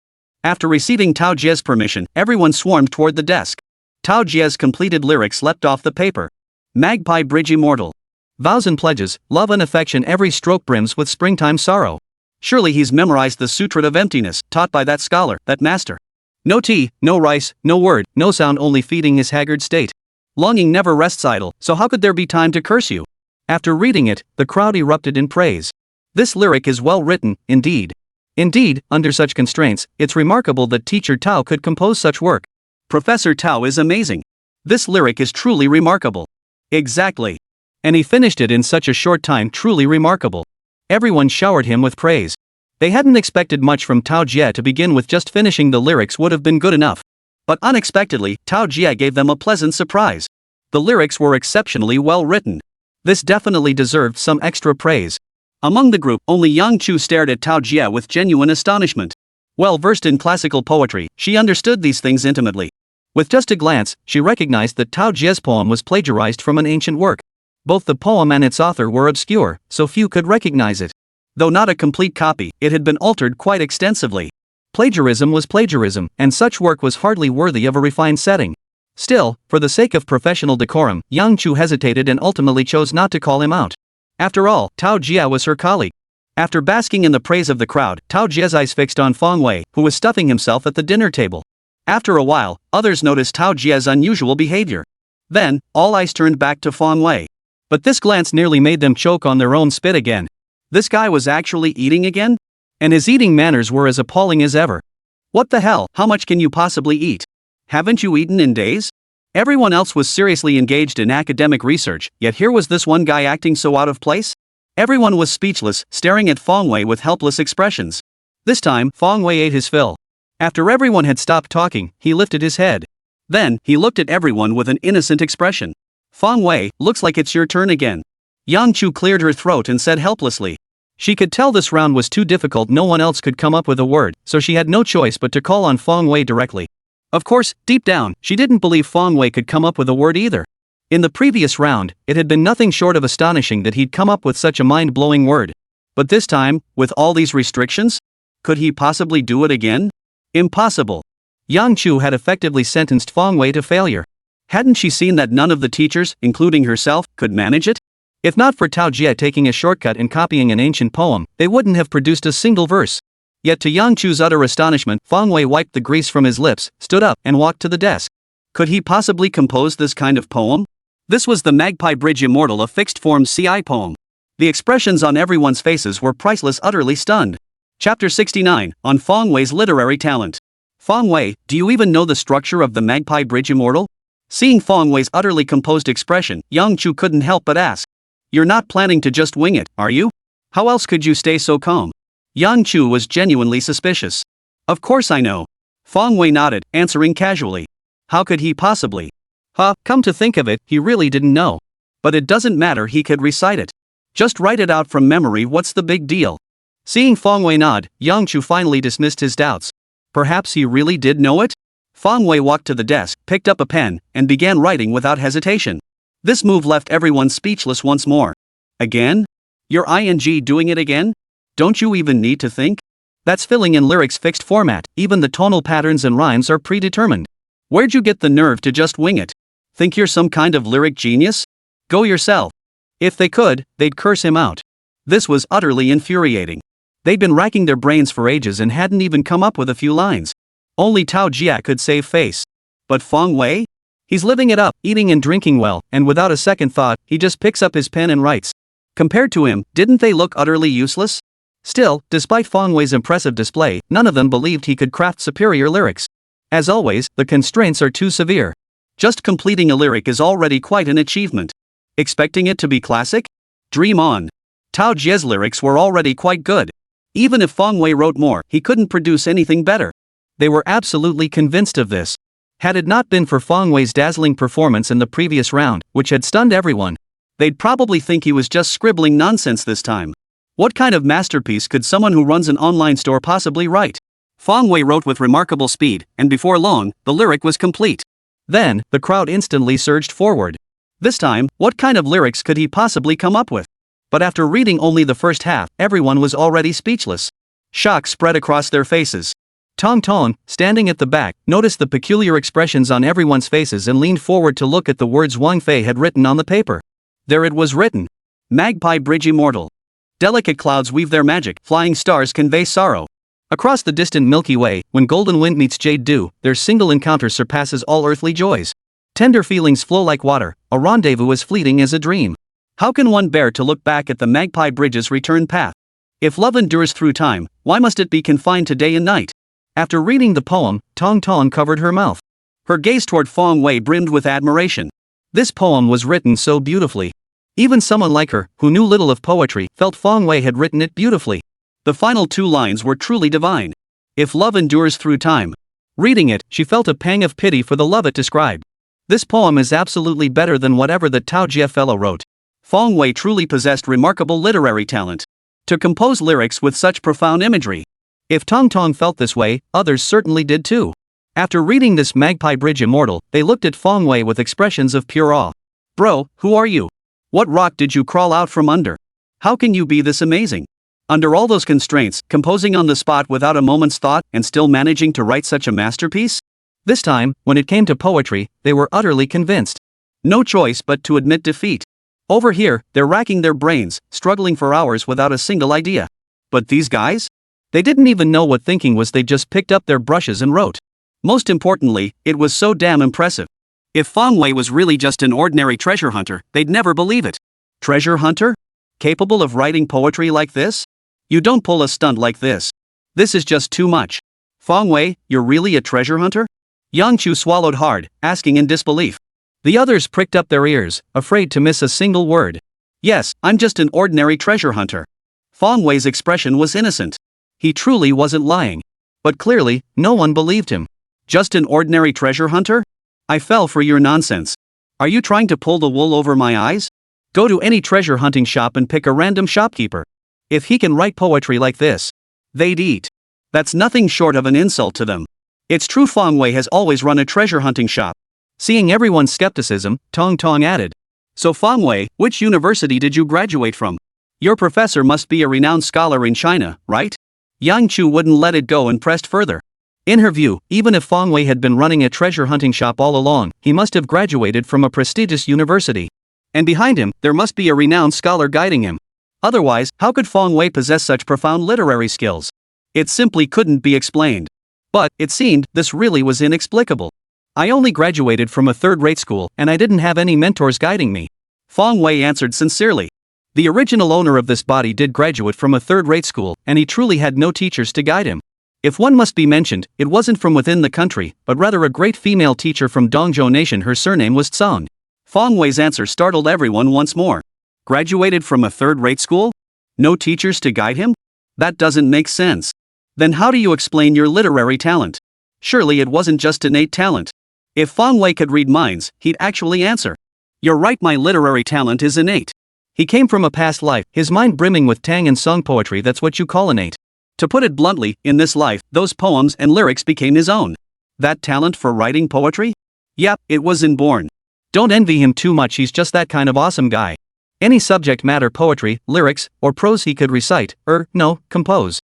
After receiving Tao Jie's permission, everyone swarmed toward the desk. Tao Jie's completed lyrics leapt off the paper. Magpie Bridge Immortal. Vows and pledges, love and affection, every stroke brims with springtime sorrow. Surely he's memorized the Sutra of Emptiness, taught by that scholar, that master. No tea, no rice, no word, no sound, only feeding his haggard state. Longing never rests idle, so how could there be time to curse you? After reading it, the crowd erupted in praise. This lyric is well written, indeed. Indeed, under such constraints, it's remarkable that Teacher Tao could compose such work. Professor Tao is amazing. This lyric is truly remarkable. Exactly. And he finished it in such a short time, truly remarkable. Everyone showered him with praise. They hadn't expected much from Tao Jie to begin with, just finishing the lyrics would have been good enough. But unexpectedly, Tao Jie gave them a pleasant surprise. The lyrics were exceptionally well written. This definitely deserved some extra praise. Among the group, only Yang Chu stared at Tao Jie with genuine astonishment. Well versed in classical poetry, she understood these things intimately. With just a glance, she recognized that Tao Jie's poem was plagiarized from an ancient work. Both the poem and its author were obscure, so few could recognize it. Though not a complete copy, it had been altered quite extensively. Plagiarism was plagiarism, and such work was hardly worthy of a refined setting. Still, for the sake of professional decorum, Yang Chu hesitated and ultimately chose not to call him out. After all, Tao Jie was her colleague. After basking in the praise of the crowd, Tao Jie's eyes fixed on Fong Wei, who was stuffing himself at the dinner table. After a while, others noticed Tao Jie's unusual behavior. Then, all eyes turned back to Fong Wei. But this glance nearly made them choke on their own spit again. This guy was actually eating again? And his eating manners were as appalling as ever. What the hell, how much can you possibly eat? Haven't you eaten in days? Everyone else was seriously engaged in academic research, yet here was this one guy acting so out of place? Everyone was speechless, staring at Fong Wei with helpless expressions. This time, Fong Wei ate his fill. After everyone had stopped talking, he lifted his head. Then, he looked at everyone with an innocent expression. Fong Wei, looks like it's your turn again. Yang Chu cleared her throat and said helplessly. She could tell this round was too difficult, no one else could come up with a word, so she had no choice but to call on Fong Wei directly. Of course, deep down, she didn't believe Fong Wei could come up with a word either. In the previous round, it had been nothing short of astonishing that he'd come up with such a mind-blowing word. But this time, with all these restrictions? Could he possibly do it again? Impossible. Yang Chu had effectively sentenced Fong Wei to failure. Hadn't she seen that none of the teachers, including herself, could manage it? If not for Tao Jie taking a shortcut and copying an ancient poem, they wouldn't have produced a single verse. Yet to Yang Chu's utter astonishment, Fong Wei wiped the grease from his lips, stood up, and walked to the desk. Could he possibly compose this kind of poem? This was the Magpie Bridge Immortal, a fixed-form CI poem. The expressions on everyone's faces were priceless, utterly stunned. Chapter 69, on Fong Wei's literary talent. Fong Wei, do you even know the structure of the Magpie Bridge Immortal? Seeing Fong Wei's utterly composed expression, Yang Chu couldn't help but ask. You're not planning to just wing it, are you? How else could you stay so calm? Yang Chu was genuinely suspicious. Of course I know. Fong Wei nodded, answering casually. How could he possibly? Come to think of it, he really didn't know. But it doesn't matter, he could recite it. Just write it out from memory, what's the big deal? Seeing Fong Wei nod, Yang Chu finally dismissed his doubts. Perhaps he really did know it? Fong Wei walked to the desk, picked up a pen, and began writing without hesitation. This move left everyone speechless once more. Again? Your ing doing it again? Don't you even need to think? That's filling in lyrics fixed format, even the tonal patterns and rhymes are predetermined. Where'd you get the nerve to just wing it? Think you're some kind of lyric genius? Go yourself. If they could, they'd curse him out. This was utterly infuriating. They'd been racking their brains for ages and hadn't even come up with a few lines. Only Tao Jia could save face. But Fong Wei? He's living it up, eating and drinking well, and without a second thought, he just picks up his pen and writes. Compared to him, didn't they look utterly useless? Still, despite Fong Wei's impressive display, none of them believed he could craft superior lyrics. As always, the constraints are too severe. Just completing a lyric is already quite an achievement. Expecting it to be classic? Dream on. Tao Jia's lyrics were already quite good. Even if Fong Wei wrote more, he couldn't produce anything better. They were absolutely convinced of this. Had it not been for Fong Wei's dazzling performance in the previous round, which had stunned everyone, they'd probably think he was just scribbling nonsense this time. What kind of masterpiece could someone who runs an online store possibly write? Fong Wei wrote with remarkable speed, and before long, the lyric was complete. Then, the crowd instantly surged forward. This time, what kind of lyrics could he possibly come up with? But after reading only the first half, everyone was already speechless. Shock spread across their faces. Tong Tong, standing at the back, noticed the peculiar expressions on everyone's faces and leaned forward to look at the words Wang Fei had written on the paper. There it was written. Magpie Bridge Immortal. Delicate clouds weave their magic, flying stars convey sorrow. Across the distant Milky Way, when golden wind meets jade dew, their single encounter surpasses all earthly joys. Tender feelings flow like water, a rendezvous as fleeting as a dream. How can one bear to look back at the Magpie Bridge's return path? If love endures through time, why must it be confined to day and night? After reading the poem, Tong Tong covered her mouth. Her gaze toward Fong Wei brimmed with admiration. This poem was written so beautifully. Even someone like her, who knew little of poetry, felt Fong Wei had written it beautifully. The final two lines were truly divine. If love endures through time. Reading it, she felt a pang of pity for the love it described. This poem is absolutely better than whatever the Tao Jia fellow wrote. Fong Wei truly possessed remarkable literary talent. To compose lyrics with such profound imagery. If Tong Tong felt this way, others certainly did too. After reading this Magpie Bridge Immortal, they looked at Fong Wei with expressions of pure awe. Bro, who are you? What rock did you crawl out from under? How can you be this amazing? Under all those constraints, composing on the spot without a moment's thought and still managing to write such a masterpiece? This time, when it came to poetry, they were utterly convinced. No choice but to admit defeat. Over here, they're racking their brains, struggling for hours without a single idea. But these guys? They didn't even know what thinking was, they just picked up their brushes and wrote. Most importantly, it was so damn impressive. If Fong Wei was really just an ordinary treasure hunter, they'd never believe it. Treasure hunter? Capable of writing poetry like this? You don't pull a stunt like this. This is just too much. Fong Wei, you're really a treasure hunter? Yang Chu swallowed hard, asking in disbelief. The others pricked up their ears, afraid to miss a single word. Yes, I'm just an ordinary treasure hunter. Fong Wei's expression was innocent. He truly wasn't lying. But clearly, no one believed him. Just an ordinary treasure hunter? I fell for your nonsense. Are you trying to pull the wool over my eyes? Go to any treasure hunting shop and pick a random shopkeeper. If he can write poetry like this, they'd eat. That's nothing short of an insult to them. It's true Fong Wei has always run a treasure hunting shop. Seeing everyone's skepticism, Tong Tong added. So Fong Wei, which university did you graduate from? Your professor must be a renowned scholar in China, right? Yang Chu wouldn't let it go and pressed further. In her view, even if Fong Wei had been running a treasure hunting shop all along, he must have graduated from a prestigious university. And behind him, there must be a renowned scholar guiding him. Otherwise, how could Fong Wei possess such profound literary skills? It simply couldn't be explained. But, it seemed, this really was inexplicable. I only graduated from a third-rate school, and I didn't have any mentors guiding me. Fong Wei answered sincerely. The original owner of this body did graduate from a third-rate school, and he truly had no teachers to guide him. If one must be mentioned, it wasn't from within the country, but rather a great female teacher from Dongzhou Nation. Her surname was Tsang. Fong Wei's answer startled everyone once more. Graduated from a third-rate school? No teachers to guide him? That doesn't make sense. Then how do you explain your literary talent? Surely it wasn't just innate talent. If Fong Wei could read minds, he'd actually answer. You're right, my literary talent is innate. He came from a past life, his mind brimming with tang and song poetry. That's what you call innate. To put it bluntly, in this life, those poems and lyrics became his own. That talent for writing poetry? Yep, it was inborn. Don't envy him too much, he's just that kind of awesome guy. Any subject matter, poetry, lyrics, or prose he could recite, compose.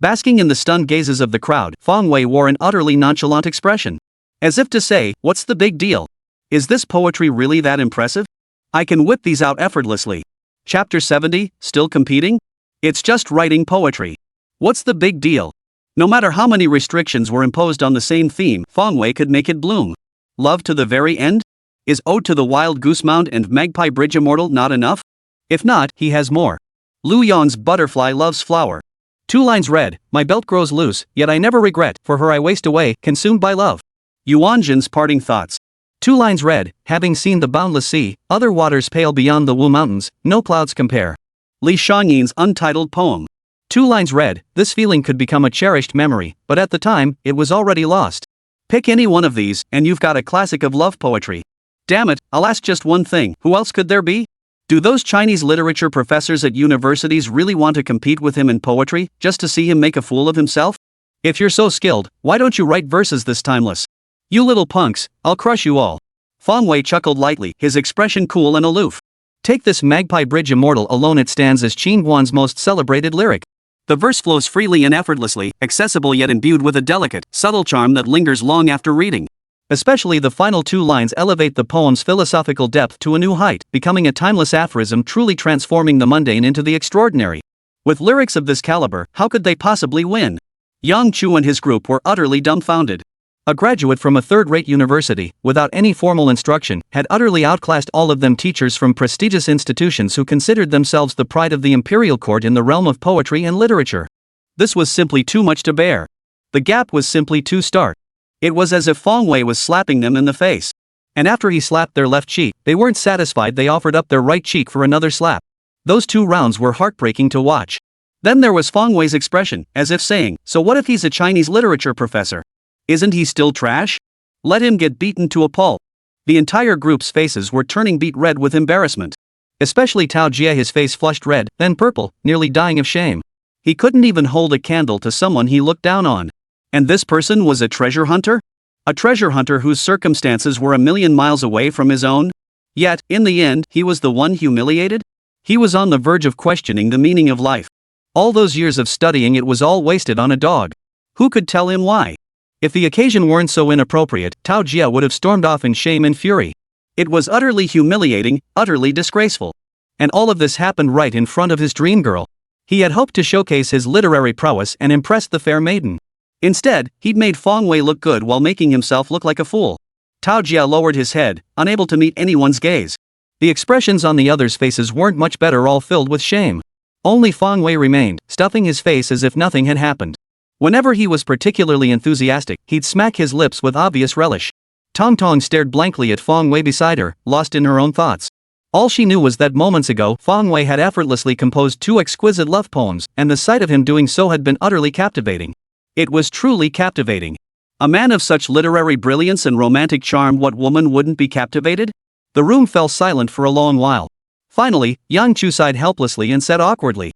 Basking in the stunned gazes of the crowd, Fong Wei wore an utterly nonchalant expression. As if to say, what's the big deal? Is this poetry really that impressive? I can whip these out effortlessly. Chapter 70, still competing? It's just writing poetry. What's the big deal? No matter how many restrictions were imposed on the same theme, Fong Wei could make it bloom. Love to the very end? Is Ode to the Wild Goose Mound and Magpie Bridge Immortal not enough? If not, he has more. Lu Yang's Butterfly Loves Flower. 2 lines read, my belt grows loose, yet I never regret, for her I waste away, consumed by love. Yuan Jin's Parting Thoughts. 2 lines read, having seen the boundless sea, other waters pale beyond the Wu Mountains, no clouds compare. Li Xiangyin's Untitled Poem. 2 lines read, this feeling could become a cherished memory, but at the time, it was already lost. Pick any one of these, and you've got a classic of love poetry. Damn it, I'll ask just one thing, who else could there be? Do those Chinese literature professors at universities really want to compete with him in poetry, just to see him make a fool of himself? If you're so skilled, why don't you write verses this timeless? You little punks, I'll crush you all. Fong Wei chuckled lightly, his expression cool and aloof. Take this Magpie Bridge Immortal alone, it stands as Qin Guan's most celebrated lyric. The verse flows freely and effortlessly, accessible yet imbued with a delicate, subtle charm that lingers long after reading. Especially the final 2 lines elevate the poem's philosophical depth to a new height, becoming a timeless aphorism, truly transforming the mundane into the extraordinary. With lyrics of this caliber, how could they possibly win? Yang Chu and his group were utterly dumbfounded. A graduate from a third-rate university, without any formal instruction, had utterly outclassed all of them teachers from prestigious institutions who considered themselves the pride of the imperial court in the realm of poetry and literature. This was simply too much to bear. The gap was simply too stark. It was as if Fong Wei was slapping them in the face. And after he slapped their left cheek, they weren't satisfied, they offered up their right cheek for another slap. Those 2 rounds were heartbreaking to watch. Then there was Fong Wei's expression, as if saying, so what if he's a Chinese literature professor? Isn't he still trash? Let him get beaten to a pulp. The entire group's faces were turning beet red with embarrassment. Especially Tao Jie, his face flushed red, then purple, nearly dying of shame. He couldn't even hold a candle to someone he looked down on. And this person was a treasure hunter? A treasure hunter whose circumstances were a million miles away from his own? Yet, in the end, he was the one humiliated? He was on the verge of questioning the meaning of life. All those years of studying, it was all wasted on a dog. Who could tell him why? If the occasion weren't so inappropriate, Tao Jie would have stormed off in shame and fury. It was utterly humiliating, utterly disgraceful. And all of this happened right in front of his dream girl. He had hoped to showcase his literary prowess and impress the fair maiden. Instead, he'd made Fong Wei look good while making himself look like a fool. Tao Jie lowered his head, unable to meet anyone's gaze. The expressions on the others' faces weren't much better, all filled with shame. Only Fong Wei remained, stuffing his face as if nothing had happened. Whenever he was particularly enthusiastic, he'd smack his lips with obvious relish. Tong Tong stared blankly at Fong Wei beside her, lost in her own thoughts. All she knew was that moments ago, Fong Wei had effortlessly composed 2 exquisite love poems, and the sight of him doing so had been utterly captivating. It was truly captivating. A man of such literary brilliance and romantic charm, what woman wouldn't be captivated? The room fell silent for a long while. Finally, Yang Chu sighed helplessly and said awkwardly,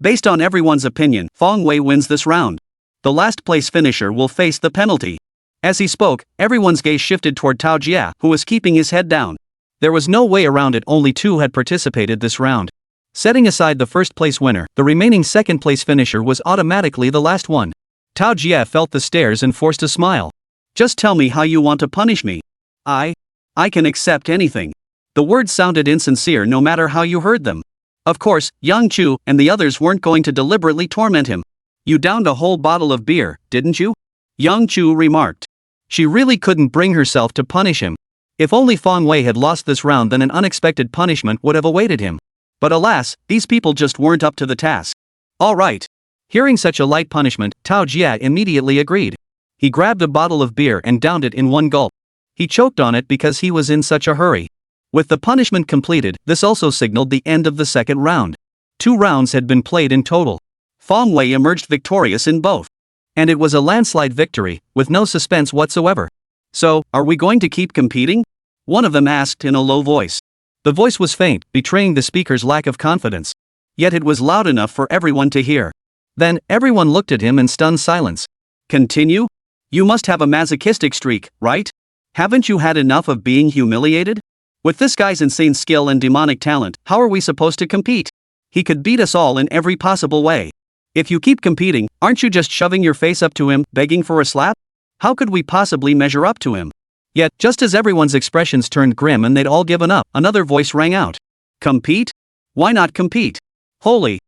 based on everyone's opinion, Fong Wei wins this round. The last place finisher will face the penalty. As he spoke, everyone's gaze shifted toward Tao Jie, who was keeping his head down. There was no way around it, only 2 had participated this round. Setting aside the first place winner, the remaining second place finisher was automatically the last one. Tao Jie felt the stares and forced a smile. Just tell me how you want to punish me. I can accept anything. The words sounded insincere no matter how you heard them. Of course, Yang Chu and the others weren't going to deliberately torment him. You downed a whole bottle of beer, didn't you? Yang Chu remarked. She really couldn't bring herself to punish him. If only Fong Wei had lost this round, then an unexpected punishment would have awaited him. But alas, these people just weren't up to the task. All right. Hearing such a light punishment, Tao Jie immediately agreed. He grabbed a bottle of beer and downed it in one gulp. He choked on it because he was in such a hurry. With the punishment completed, this also signaled the end of the second round. 2 rounds had been played in total. Fong Wei emerged victorious in both. And it was a landslide victory, with no suspense whatsoever. So, are we going to keep competing? One of them asked in a low voice. The voice was faint, betraying the speaker's lack of confidence. Yet it was loud enough for everyone to hear. Then, everyone looked at him in stunned silence. Continue? You must have a masochistic streak, right? Haven't you had enough of being humiliated? With this guy's insane skill and demonic talent, how are we supposed to compete? He could beat us all in every possible way. If you keep competing, aren't you just shoving your face up to him, begging for a slap? How could we possibly measure up to him? Yet, just as everyone's expressions turned grim and they'd all given up, another voice rang out. Compete? Why not compete? Holy!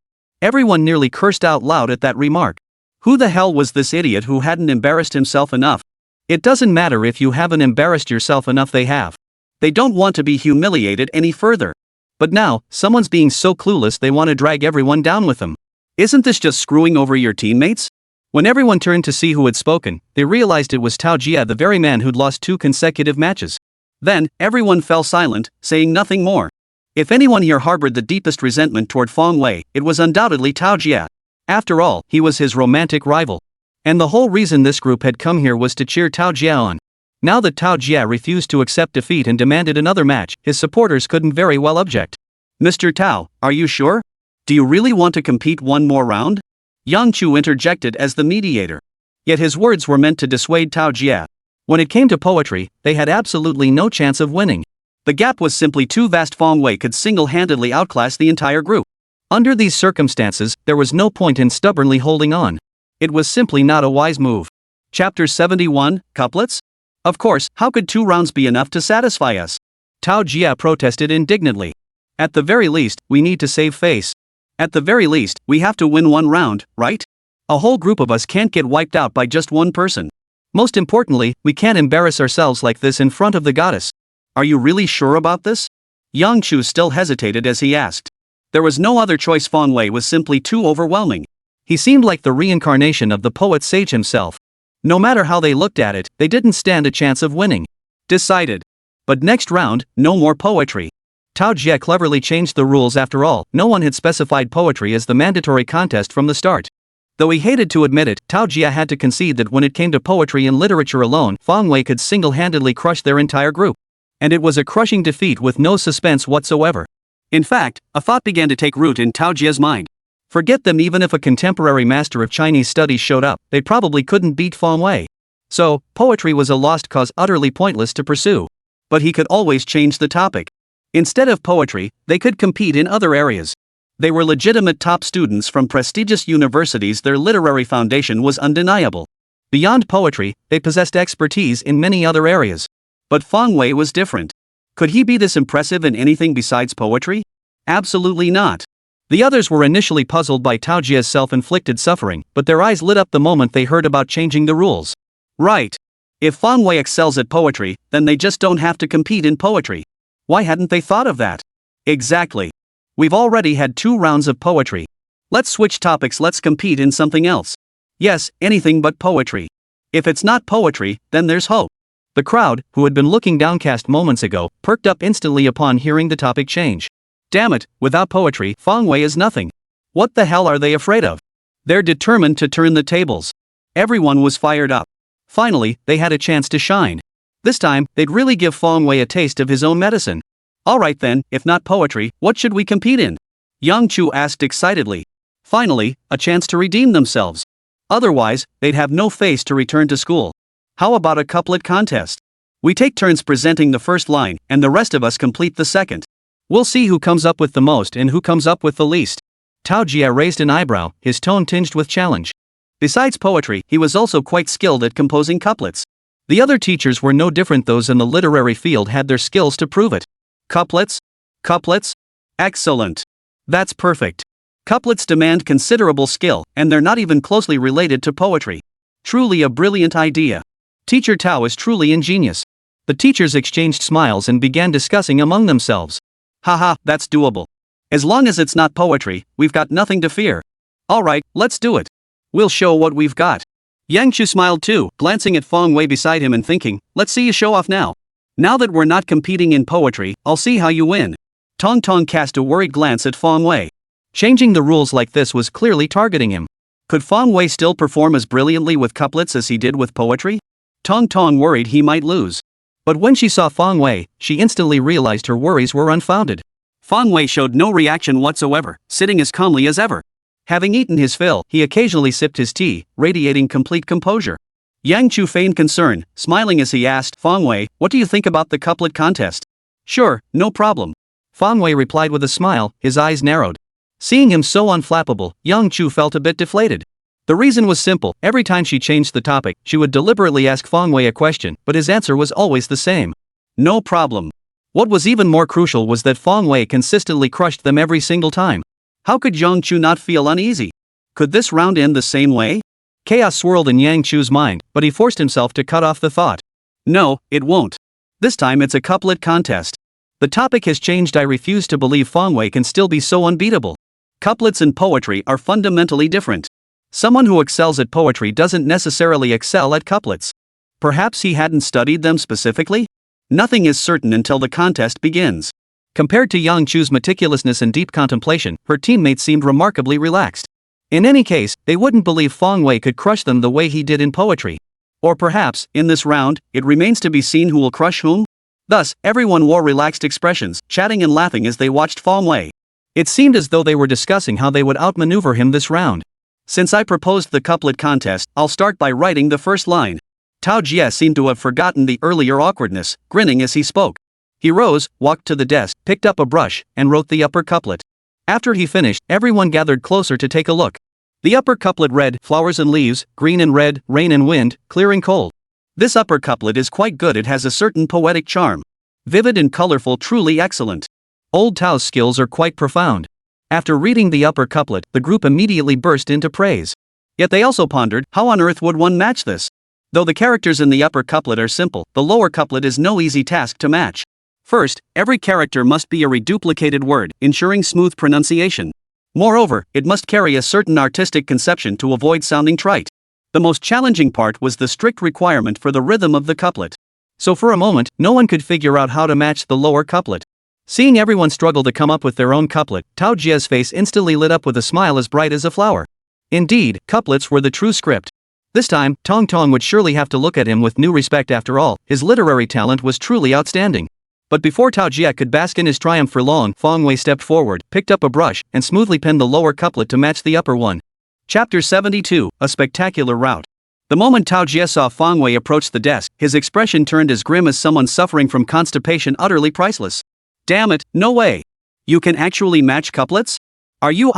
Everyone nearly cursed out loud at that remark. Who the hell was this idiot who hadn't embarrassed himself enough? It doesn't matter if you haven't embarrassed yourself enough, they have. They don't want to be humiliated any further. But now, someone's being so clueless they want to drag everyone down with them. Isn't this just screwing over your teammates? When everyone turned to see who had spoken, they realized it was Tao Jia, the very man who'd lost 2 consecutive matches. Then, everyone fell silent, saying nothing more. If anyone here harbored the deepest resentment toward Feng Wei, it was undoubtedly Tao Jia. After all, he was his romantic rival. And the whole reason this group had come here was to cheer Tao Jia on. Now that Tao Jia refused to accept defeat and demanded another match, his supporters couldn't very well object. Mr. Tao, are you sure? Do you really want to compete one more round? Yang Chu interjected as the mediator. Yet his words were meant to dissuade Tao Jia. When it came to poetry, they had absolutely no chance of winning. The gap was simply too vast. Feng Wei could single-handedly outclass the entire group. Under these circumstances, there was no point in stubbornly holding on. It was simply not a wise move. Chapter 71, Couplets? Of course, how could 2 rounds be enough to satisfy us? Tao Jia protested indignantly. At the very least, we need to save face. At the very least, we have to win 1 round, right? A whole group of us can't get wiped out by just one person. Most importantly, we can't embarrass ourselves like this in front of the goddess. Are you really sure about this? Yang Chu still hesitated as he asked. There was no other choice. Feng Wei was simply too overwhelming. He seemed like the reincarnation of the poet sage himself. No matter how they looked at it, they didn't stand a chance of winning. Decided. But next round, no more poetry. Tao Jia cleverly changed the rules. After all, no one had specified poetry as the mandatory contest from the start. Though he hated to admit it, Tao Jia had to concede that when it came to poetry and literature alone, Feng Wei could single-handedly crush their entire group. And it was a crushing defeat with no suspense whatsoever. In fact, a thought began to take root in Tao Jia's mind. Forget them. Even if a contemporary master of Chinese studies showed up, they probably couldn't beat Feng Wei. So, poetry was a lost cause, utterly pointless to pursue. But he could always change the topic. Instead of poetry, they could compete in other areas. They were legitimate top students from prestigious universities. Their literary foundation was undeniable. Beyond poetry, they possessed expertise in many other areas. But Feng Wei was different. Could he be this impressive in anything besides poetry? Absolutely not. The others were initially puzzled by Tao Jia's self-inflicted suffering, but their eyes lit up the moment they heard about changing the rules. Right. If Feng Wei excels at poetry, then they just don't have to compete in poetry. Why hadn't they thought of that? Exactly. We've already had 2 rounds of poetry. Let's switch topics. Let's compete in something else. Yes, anything but poetry. If it's not poetry, then there's hope. The crowd, who had been looking downcast moments ago, perked up instantly upon hearing the topic change. Damn it, without poetry, Feng Wei is nothing. What the hell are they afraid of? They're determined to turn the tables. Everyone was fired up. Finally, they had a chance to shine. This time, they'd really give Feng Wei a taste of his own medicine. Alright then, if not poetry, what should we compete in? Yang Chu asked excitedly. Finally, a chance to redeem themselves. Otherwise, they'd have no face to return to school. How about a couplet contest? We take turns presenting the first line, and the rest of us complete the second. We'll see who comes up with the most and who comes up with the least. Tao Jia raised an eyebrow, his tone tinged with challenge. Besides poetry, he was also quite skilled at composing couplets. The other teachers were no different. Those in the literary field had their skills to prove it. Couplets? Couplets? Excellent. That's perfect. Couplets demand considerable skill, and they're not even closely related to poetry. Truly a brilliant idea. Teacher Tao is truly ingenious. The teachers exchanged smiles and began discussing among themselves. Haha, that's doable. As long as it's not poetry, we've got nothing to fear. Alright, let's do it. We'll show what we've got. Yang Chu smiled too, glancing at Feng Wei beside him and thinking, let's see you show off now. Now that we're not competing in poetry, I'll see how you win. Tong Tong cast a worried glance at Feng Wei. Changing the rules like this was clearly targeting him. Could Feng Wei still perform as brilliantly with couplets as he did with poetry? Tong Tong worried he might lose. But when she saw Feng Wei, she instantly realized her worries were unfounded. Feng Wei showed no reaction whatsoever, sitting as calmly as ever. Having eaten his fill, he occasionally sipped his tea, radiating complete composure. Yang Chu feigned concern, smiling as he asked, Feng Wei, what do you think about the couplet contest? Sure, no problem. Fang Wei replied with a smile, his eyes narrowed. Seeing him so unflappable, Yang Chu felt a bit deflated. The reason was simple: every time she changed the topic, she would deliberately ask Fang Wei a question, but his answer was always the same. No problem. What was even more crucial was that Fang Wei consistently crushed them every single time. How could Yang Chu not feel uneasy? Could this round end the same way? Chaos swirled in Yang Chu's mind, but he forced himself to cut off the thought. No, it won't. This time it's a couplet contest. The topic has changed. I refuse to believe Fang Wei can still be so unbeatable. Couplets and poetry are fundamentally different. Someone who excels at poetry doesn't necessarily excel at couplets. Perhaps he hadn't studied them specifically? Nothing is certain until the contest begins. Compared to Yang Chu's meticulousness and deep contemplation, her teammates seemed remarkably relaxed. In any case, they wouldn't believe Fang Wei could crush them the way he did in poetry. Or perhaps, in this round, it remains to be seen who will crush whom? Thus, everyone wore relaxed expressions, chatting and laughing as they watched Fang Wei. It seemed as though they were discussing how they would outmaneuver him this round. Since I proposed the couplet contest, I'll start by writing the first line. Tao Jie seemed to have forgotten the earlier awkwardness, grinning as he spoke. He rose, walked to the desk, picked up a brush, and wrote the upper couplet. After he finished, everyone gathered closer to take a look. The upper couplet read, flowers and leaves, green and red, rain and wind, clear and cold. This upper couplet is quite good. It has a certain poetic charm. Vivid and colorful, truly excellent. Old Tao's skills are quite profound. After reading the upper couplet, the group immediately burst into praise. Yet they also pondered, how on earth would one match this? Though the characters in the upper couplet are simple, the lower couplet is no easy task to match. First, every character must be a reduplicated word, ensuring smooth pronunciation. Moreover, it must carry a certain artistic conception to avoid sounding trite. The most challenging part was the strict requirement for the rhythm of the couplet. So for a moment, no one could figure out how to match the lower couplet. Seeing everyone struggle to come up with their own couplet, Tao Jie's face instantly lit up with a smile as bright as a flower. Indeed, couplets were the true script. This time, Tong Tong would surely have to look at him with new respect. After all, his literary talent was truly outstanding. But before Tao Jie could bask in his triumph for long, Fang Wei stepped forward, picked up a brush, and smoothly penned the lower couplet to match the upper one. Chapter 72, A Spectacular Rout. The moment Tao Jie saw Fang Wei approach the desk, his expression turned as grim as someone suffering from constipation, utterly priceless. Damn it, no way. You can actually match couplets? Are you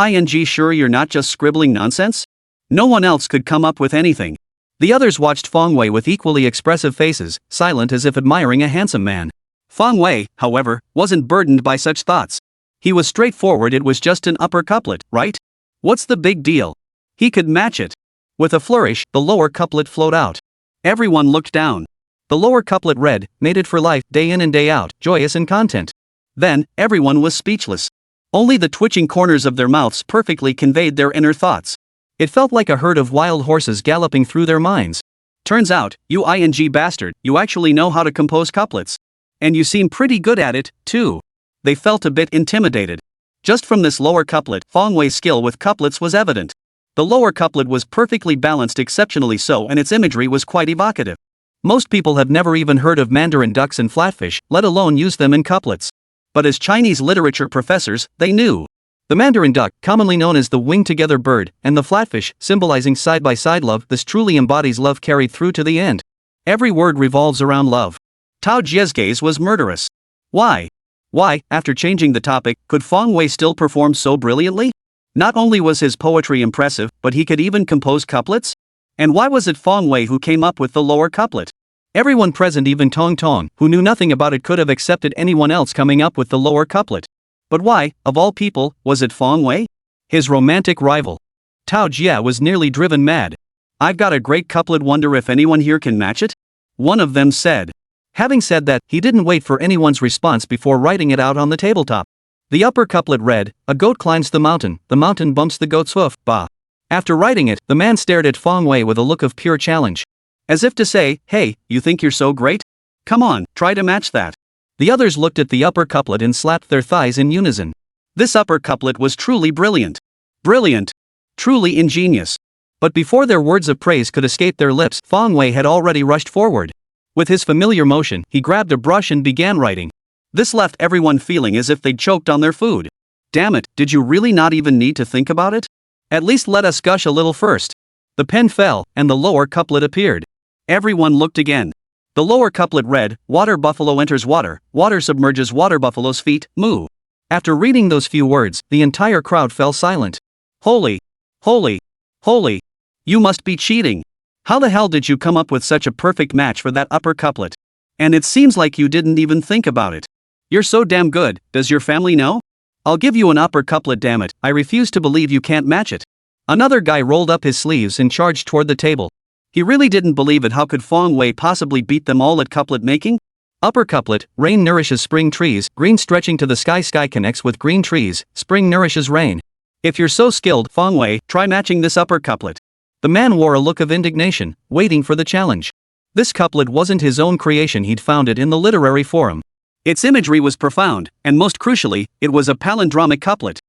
sure you're not just scribbling nonsense? No one else could come up with anything. The others watched Fang Wei with equally expressive faces, silent as if admiring a handsome man. Fang Wei, however, wasn't burdened by such thoughts. He was straightforward. It was just an upper couplet, right? What's the big deal? He could match it. With a flourish, the lower couplet flowed out. Everyone looked down. The lower couplet read, mated for life, day in and day out, joyous in content. Then, everyone was speechless. Only the twitching corners of their mouths perfectly conveyed their inner thoughts. It felt like a herd of wild horses galloping through their minds. Turns out, you bastard, you actually know how to compose couplets. And you seem pretty good at it, too. They felt a bit intimidated. Just from this lower couplet, Fang Wei's skill with couplets was evident. The lower couplet was perfectly balanced, exceptionally so, and its imagery was quite evocative. Most people have never even heard of mandarin ducks and flatfish, let alone use them in couplets. But as Chinese literature professors, they knew. The mandarin duck, commonly known as the wing-together bird, and the flatfish, symbolizing side-by-side love, this truly embodies love carried through to the end. Every word revolves around love. Tao Jie's gaze was murderous. Why? Why, after changing the topic, could Fang Wei still perform so brilliantly? Not only was his poetry impressive, but he could even compose couplets? And why was it Fang Wei who came up with the lower couplet? Everyone present, even Tong Tong, who knew nothing about it, could have accepted anyone else coming up with the lower couplet. But why, of all people, was it Fang Wei? His romantic rival. Tao Jie was nearly driven mad. I've got a great couplet, wonder if anyone here can match it? One of them said. Having said that, he didn't wait for anyone's response before writing it out on the tabletop. The upper couplet read, a goat climbs the mountain bumps the goat's hoof, bah. After writing it, the man stared at Fang Wei with a look of pure challenge. As if to say, hey, you think you're so great? Come on, try to match that. The others looked at the upper couplet and slapped their thighs in unison. This upper couplet was truly brilliant. Brilliant. Truly ingenious. But before their words of praise could escape their lips, Fang Wei had already rushed forward. With his familiar motion, he grabbed a brush and began writing. This left everyone feeling as if they'd choked on their food. Damn it, did you really not even need to think about it? At least let us gush a little first. The pen fell, and the lower couplet appeared. Everyone looked again. The lower couplet read, water buffalo enters water, water submerges water buffalo's feet, moo. After reading those few words, the entire crowd fell silent. Holy! Holy! Holy! You must be cheating! How the hell did you come up with such a perfect match for that upper couplet? And it seems like you didn't even think about it. You're so damn good, does your family know? I'll give you an upper couplet, damn it, I refuse to believe you can't match it. Another guy rolled up his sleeves and charged toward the table. He really didn't believe it. How could Fong Wei possibly beat them all at couplet making? Upper couplet, rain nourishes spring trees, green stretching to the sky, sky connects with green trees, spring nourishes rain. If you're so skilled, Fong Wei, try matching this upper couplet. The man wore a look of indignation, waiting for the challenge. This couplet wasn't his own creation, he'd found it in the literary forum. Its imagery was profound, and most crucially, it was a palindromic couplet.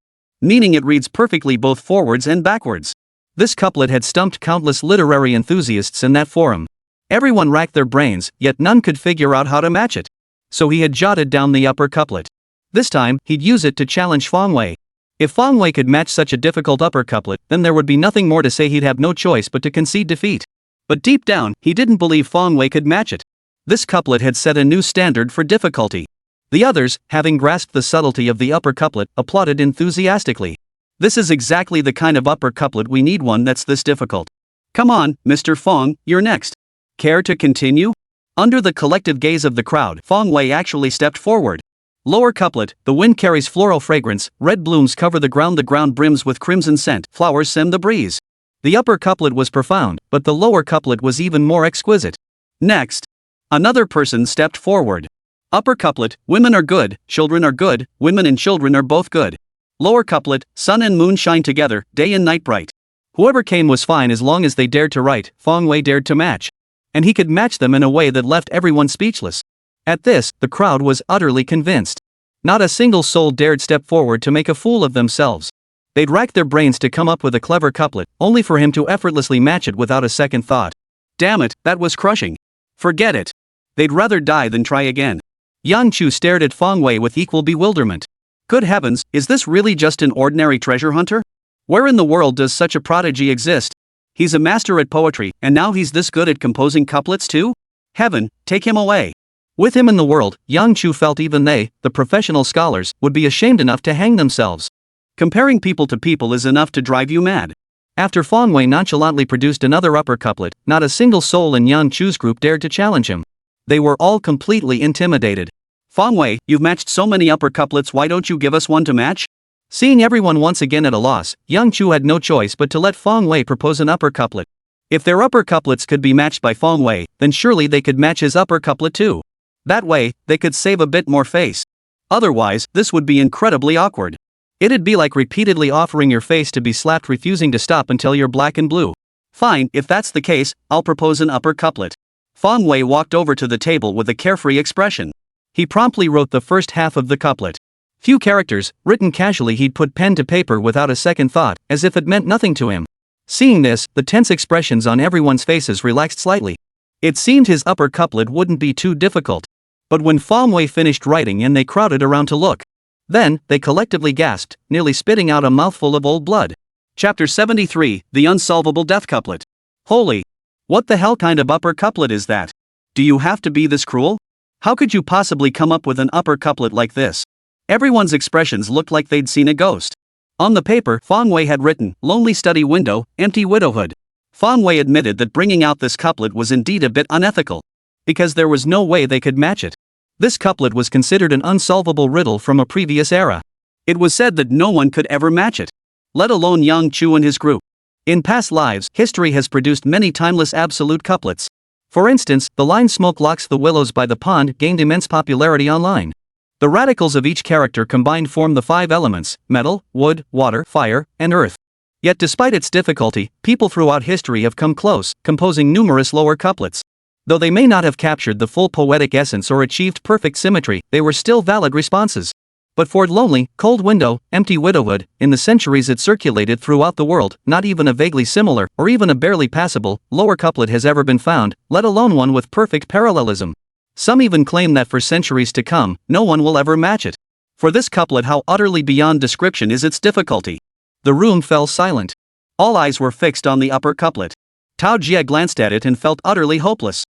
Meaning it reads perfectly both forwards and backwards. This couplet had stumped countless literary enthusiasts in that forum. Everyone racked their brains, yet none could figure out how to match it. So he had jotted down the upper couplet. This time, he'd use it to challenge Fong Wei. If Fong Wei could match such a difficult upper couplet, then there would be nothing more to say. He'd have no choice but to concede defeat. But deep down, he didn't believe Fong Wei could match it. This couplet had set a new standard for difficulty. The others, having grasped the subtlety of the upper couplet, applauded enthusiastically. This is exactly the kind of upper couplet we need, one that's this difficult. Come on, Mr. Fong, you're next. Care to continue? Under the collective gaze of the crowd, Fong Wei actually stepped forward. Lower couplet, the wind carries floral fragrance, red blooms cover the ground brims with crimson scent, flowers stem the breeze. The upper couplet was profound, but the lower couplet was even more exquisite. Next. Another person stepped forward. Upper couplet, women are good, children are good, women and children are both good. Lower couplet, sun and moon shine together, day and night bright. Whoever came was fine as long as they dared to write. Fong Wei dared to match. And he could match them in a way that left everyone speechless. At this, the crowd was utterly convinced. Not a single soul dared step forward to make a fool of themselves. They'd racked their brains to come up with a clever couplet, only for him to effortlessly match it without a second thought. Damn it, that was crushing. Forget it. They'd rather die than try again. Yang Chu stared at Fong Wei with equal bewilderment. Good heavens, is this really just an ordinary treasure hunter? Where in the world does such a prodigy exist? He's a master at poetry, and now he's this good at composing couplets too? Heaven, take him away. With him in the world, Yang Chu felt even they, the professional scholars, would be ashamed enough to hang themselves. Comparing people to people is enough to drive you mad. After Fong Wei nonchalantly produced another upper couplet, not a single soul in Yang Chu's group dared to challenge him. They were all completely intimidated. Fong Wei, you've matched so many upper couplets, why don't you give us one to match? Seeing everyone once again at a loss, Yang Chu had no choice but to let Fong Wei propose an upper couplet. If their upper couplets could be matched by Fong Wei, then surely they could match his upper couplet too. That way, they could save a bit more face. Otherwise, this would be incredibly awkward. It'd be like repeatedly offering your face to be slapped, refusing to stop until you're black and blue. Fine, if that's the case, I'll propose an upper couplet. Fong Wei walked over to the table with a carefree expression. He promptly wrote the first half of the couplet. Few characters, written casually, he'd put pen to paper without a second thought, as if it meant nothing to him. Seeing this, the tense expressions on everyone's faces relaxed slightly. It seemed his upper couplet wouldn't be too difficult. But when Fong Wei finished writing and they crowded around to look, then, they collectively gasped, nearly spitting out a mouthful of old blood. Chapter 73, The Unsolvable Death Couplet. Holy! What the hell kind of upper couplet is that? Do you have to be this cruel? How could you possibly come up with an upper couplet like this? Everyone's expressions looked like they'd seen a ghost. On the paper, Fong Wei had written, lonely study window, empty widowhood. Fong Wei admitted that bringing out this couplet was indeed a bit unethical. Because there was no way they could match it. This couplet was considered an unsolvable riddle from a previous era. It was said that no one could ever match it. Let alone Yang Chu and his group. In past lives, history has produced many timeless absolute couplets. For instance, the line "Smoke locks the willows by the pond" gained immense popularity online. The radicals of each character combined form the 5 elements: metal, wood, water, fire, and earth. Yet despite its difficulty, people throughout history have come close, composing numerous lower couplets. Though they may not have captured the full poetic essence or achieved perfect symmetry, they were still valid responses. But for lonely, cold window, empty widowhood, in the centuries it circulated throughout the world, not even a vaguely similar, or even a barely passable, lower couplet has ever been found, let alone one with perfect parallelism. Some even claim that for centuries to come, no one will ever match it. For this couplet, how utterly beyond description is its difficulty. The room fell silent. All eyes were fixed on the upper couplet. Tao Jie glanced at it and felt utterly hopeless.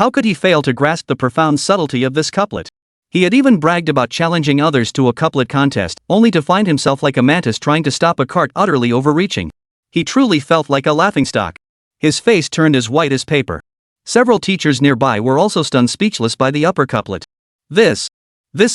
How could he fail to grasp the profound subtlety of this couplet? He had even bragged about challenging others to a couplet contest, only to find himself like a mantis trying to stop a cart utterly overreaching. He truly felt like a laughingstock. His face turned as white as paper. Several teachers nearby were also stunned speechless by the upper couplet. This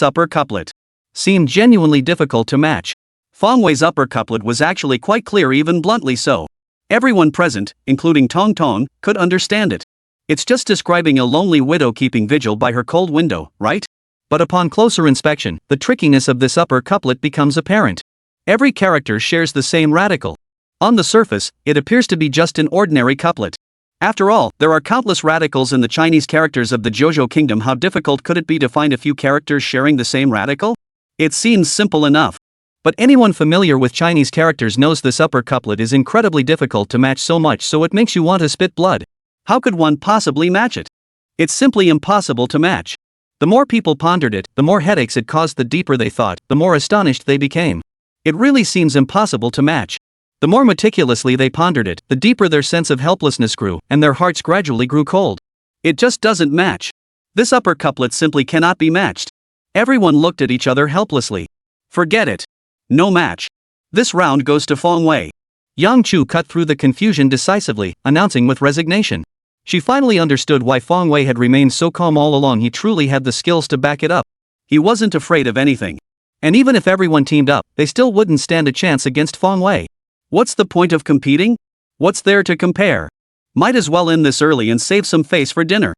upper couplet seemed genuinely difficult to match. Fong Wei's upper couplet was actually quite clear, even bluntly so. Everyone present, including Tong Tong, could understand it. It's just describing a lonely widow keeping vigil by her cold window, right? But upon closer inspection, the trickiness of this upper couplet becomes apparent. Every character shares the same radical. On the surface, it appears to be just an ordinary couplet. After all, there are countless radicals in the Chinese characters of the Jojo Kingdom. How difficult could it be to find a few characters sharing the same radical? It seems simple enough. But anyone familiar with Chinese characters knows this upper couplet is incredibly difficult to match, so much so it makes you want to spit blood. How could one possibly match it? It's simply impossible to match. The more people pondered it, the more headaches it caused. The deeper they thought, the more astonished they became. It really seems impossible to match. The more meticulously they pondered it, the deeper their sense of helplessness grew, and their hearts gradually grew cold. It just doesn't match. This upper couplet simply cannot be matched. Everyone looked at each other helplessly. Forget it. No match. This round goes to Fong Wei. Yang Chu cut through the confusion decisively, announcing with resignation. She finally understood why Fong Wei had remained so calm all along. He truly had the skills to back it up. He wasn't afraid of anything. And even if everyone teamed up, they still wouldn't stand a chance against Fong Wei. What's the point of competing? What's there to compare? Might as well end this early and save some face for dinner.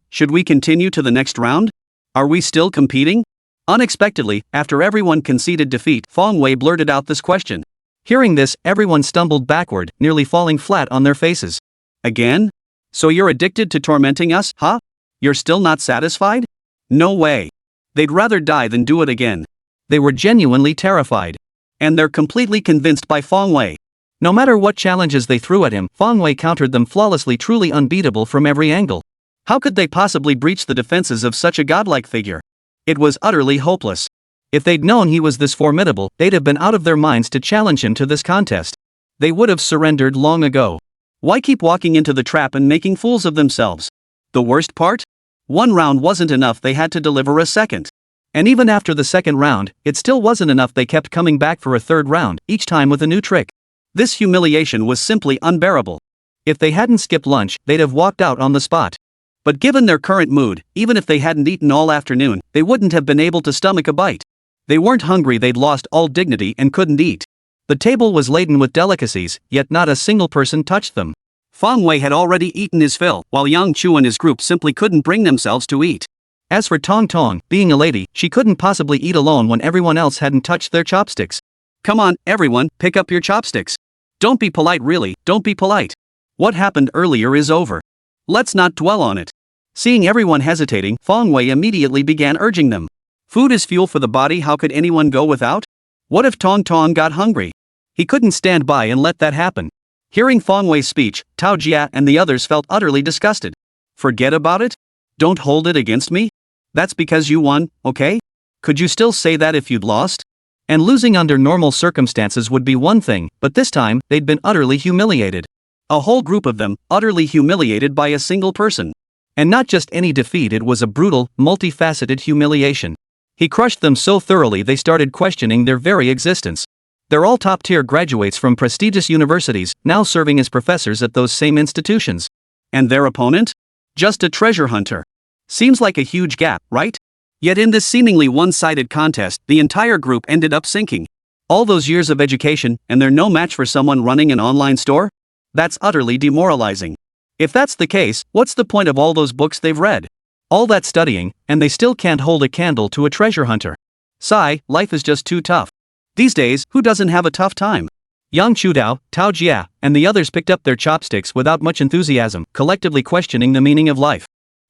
Should we continue to the next round? Are we still competing? Unexpectedly, after everyone conceded defeat, Fong Wei blurted out this question. Hearing this, everyone stumbled backward, nearly falling flat on their faces. Again? So you're addicted to tormenting us, huh? You're still not satisfied? No way. They'd rather die than do it again. They were genuinely terrified. And they're completely convinced by Fong Wei. No matter what challenges they threw at him, Fong Wei countered them flawlessly, truly unbeatable from every angle. How could they possibly breach the defenses of such a godlike figure? It was utterly hopeless. If they'd known he was this formidable, they'd have been out of their minds to challenge him to this contest. They would have surrendered long ago. Why keep walking into the trap and making fools of themselves? The worst part? One round wasn't enough, they had to deliver a second. And even after the second round, it still wasn't enough. They kept coming back for a third round, each time with a new trick. This humiliation was simply unbearable. If they hadn't skipped lunch, they'd have walked out on the spot. But given their current mood, even if they hadn't eaten all afternoon, they wouldn't have been able to stomach a bite. They weren't hungry, they'd lost all dignity and couldn't eat. The table was laden with delicacies, yet not a single person touched them. Fong Wei had already eaten his fill, while Yang Chu and his group simply couldn't bring themselves to eat. As for Tong Tong, being a lady, she couldn't possibly eat alone when everyone else hadn't touched their chopsticks. Come on, everyone, pick up your chopsticks. Don't be polite, really, don't be polite. What happened earlier is over. Let's not dwell on it. Seeing everyone hesitating, Fong Wei immediately began urging them. Food is fuel for the body, how could anyone go without? What if Tong Tong got hungry? He couldn't stand by and let that happen. Hearing Fong Wei's speech, Tao Jia and the others felt utterly disgusted. Forget about it? Don't hold it against me? That's because you won, okay? Could you still say that if you'd lost? And losing under normal circumstances would be one thing, but this time, they'd been utterly humiliated. A whole group of them, utterly humiliated by a single person. And not just any defeat, it was a brutal, multifaceted humiliation. He crushed them so thoroughly they started questioning their very existence. They're all top-tier graduates from prestigious universities, now serving as professors at those same institutions. And their opponent? Just a treasure hunter. Seems like a huge gap, right? Yet in this seemingly one-sided contest, the entire group ended up sinking. All those years of education, and they're no match for someone running an online store? That's utterly demoralizing. If that's the case, what's the point of all those books they've read? All that studying, and they still can't hold a candle to a treasure hunter. Sigh, life is just too tough. These days, who doesn't have a tough time? Yang Chudao, Tao Jia, and the others picked up their chopsticks without much enthusiasm, collectively questioning the meaning of life.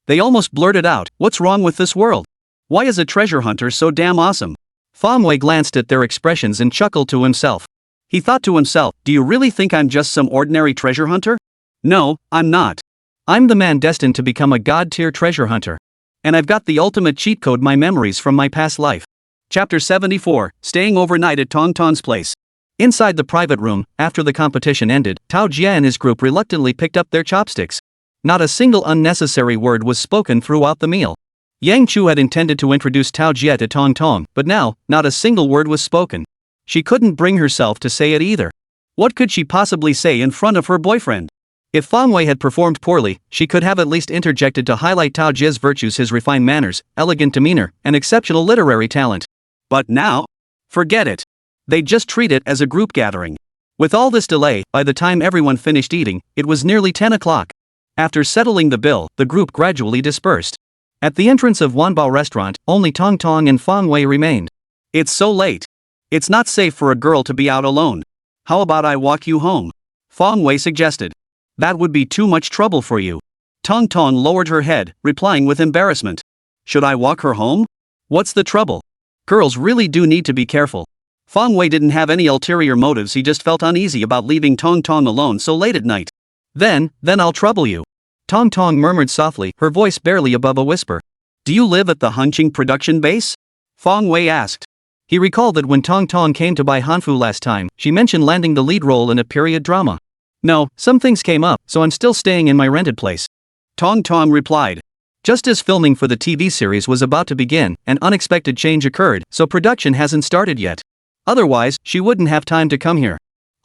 They almost blurted out, "What's wrong with this world? Why is a treasure hunter so damn awesome?" Fong Wei glanced at their expressions and chuckled to himself. He thought to himself, do you really think I'm just some ordinary treasure hunter? No, I'm not. I'm the man destined to become a god-tier treasure hunter. And I've got the ultimate cheat code, my memories from my past life. Chapter 74, Staying Overnight at Tong Tong's Place. Inside the private room, after the competition ended, Tao Jia and his group reluctantly picked up their chopsticks. Not a single unnecessary word was spoken throughout the meal. Yang Chu had intended to introduce Tao Jie to Tong Tong, but now, not a single word was spoken. She couldn't bring herself to say it either. What could she possibly say in front of her boyfriend? If Fang Wei had performed poorly, she could have at least interjected to highlight Tao Jie's virtues: his refined manners, elegant demeanor, and exceptional literary talent. But now? Forget it. They'd just treat it as a group gathering. With all this delay, by the time everyone finished eating, it was nearly 10 o'clock. After settling the bill, the group gradually dispersed. At the entrance of Wanbao restaurant, only Tong Tong and Fang Wei remained. It's so late. It's not safe for a girl to be out alone. How about I walk you home? Fang Wei suggested. That would be too much trouble for you. Tong Tong lowered her head, replying with embarrassment. Should I walk her home? What's the trouble? Girls really do need to be careful. Fang Wei didn't have any ulterior motives, he just felt uneasy about leaving Tong Tong alone so late at night. Then I'll trouble you. Tong Tong murmured softly, her voice barely above a whisper. Do you live at the Hunqing production base? Fang Wei asked. He recalled that when Tong Tong came to buy Hanfu last time, she mentioned landing the lead role in a period drama. No, some things came up, so I'm still staying in my rented place. Tong Tong replied. Just as filming for the TV series was about to begin, an unexpected change occurred, so production hasn't started yet. Otherwise, she wouldn't have time to come here.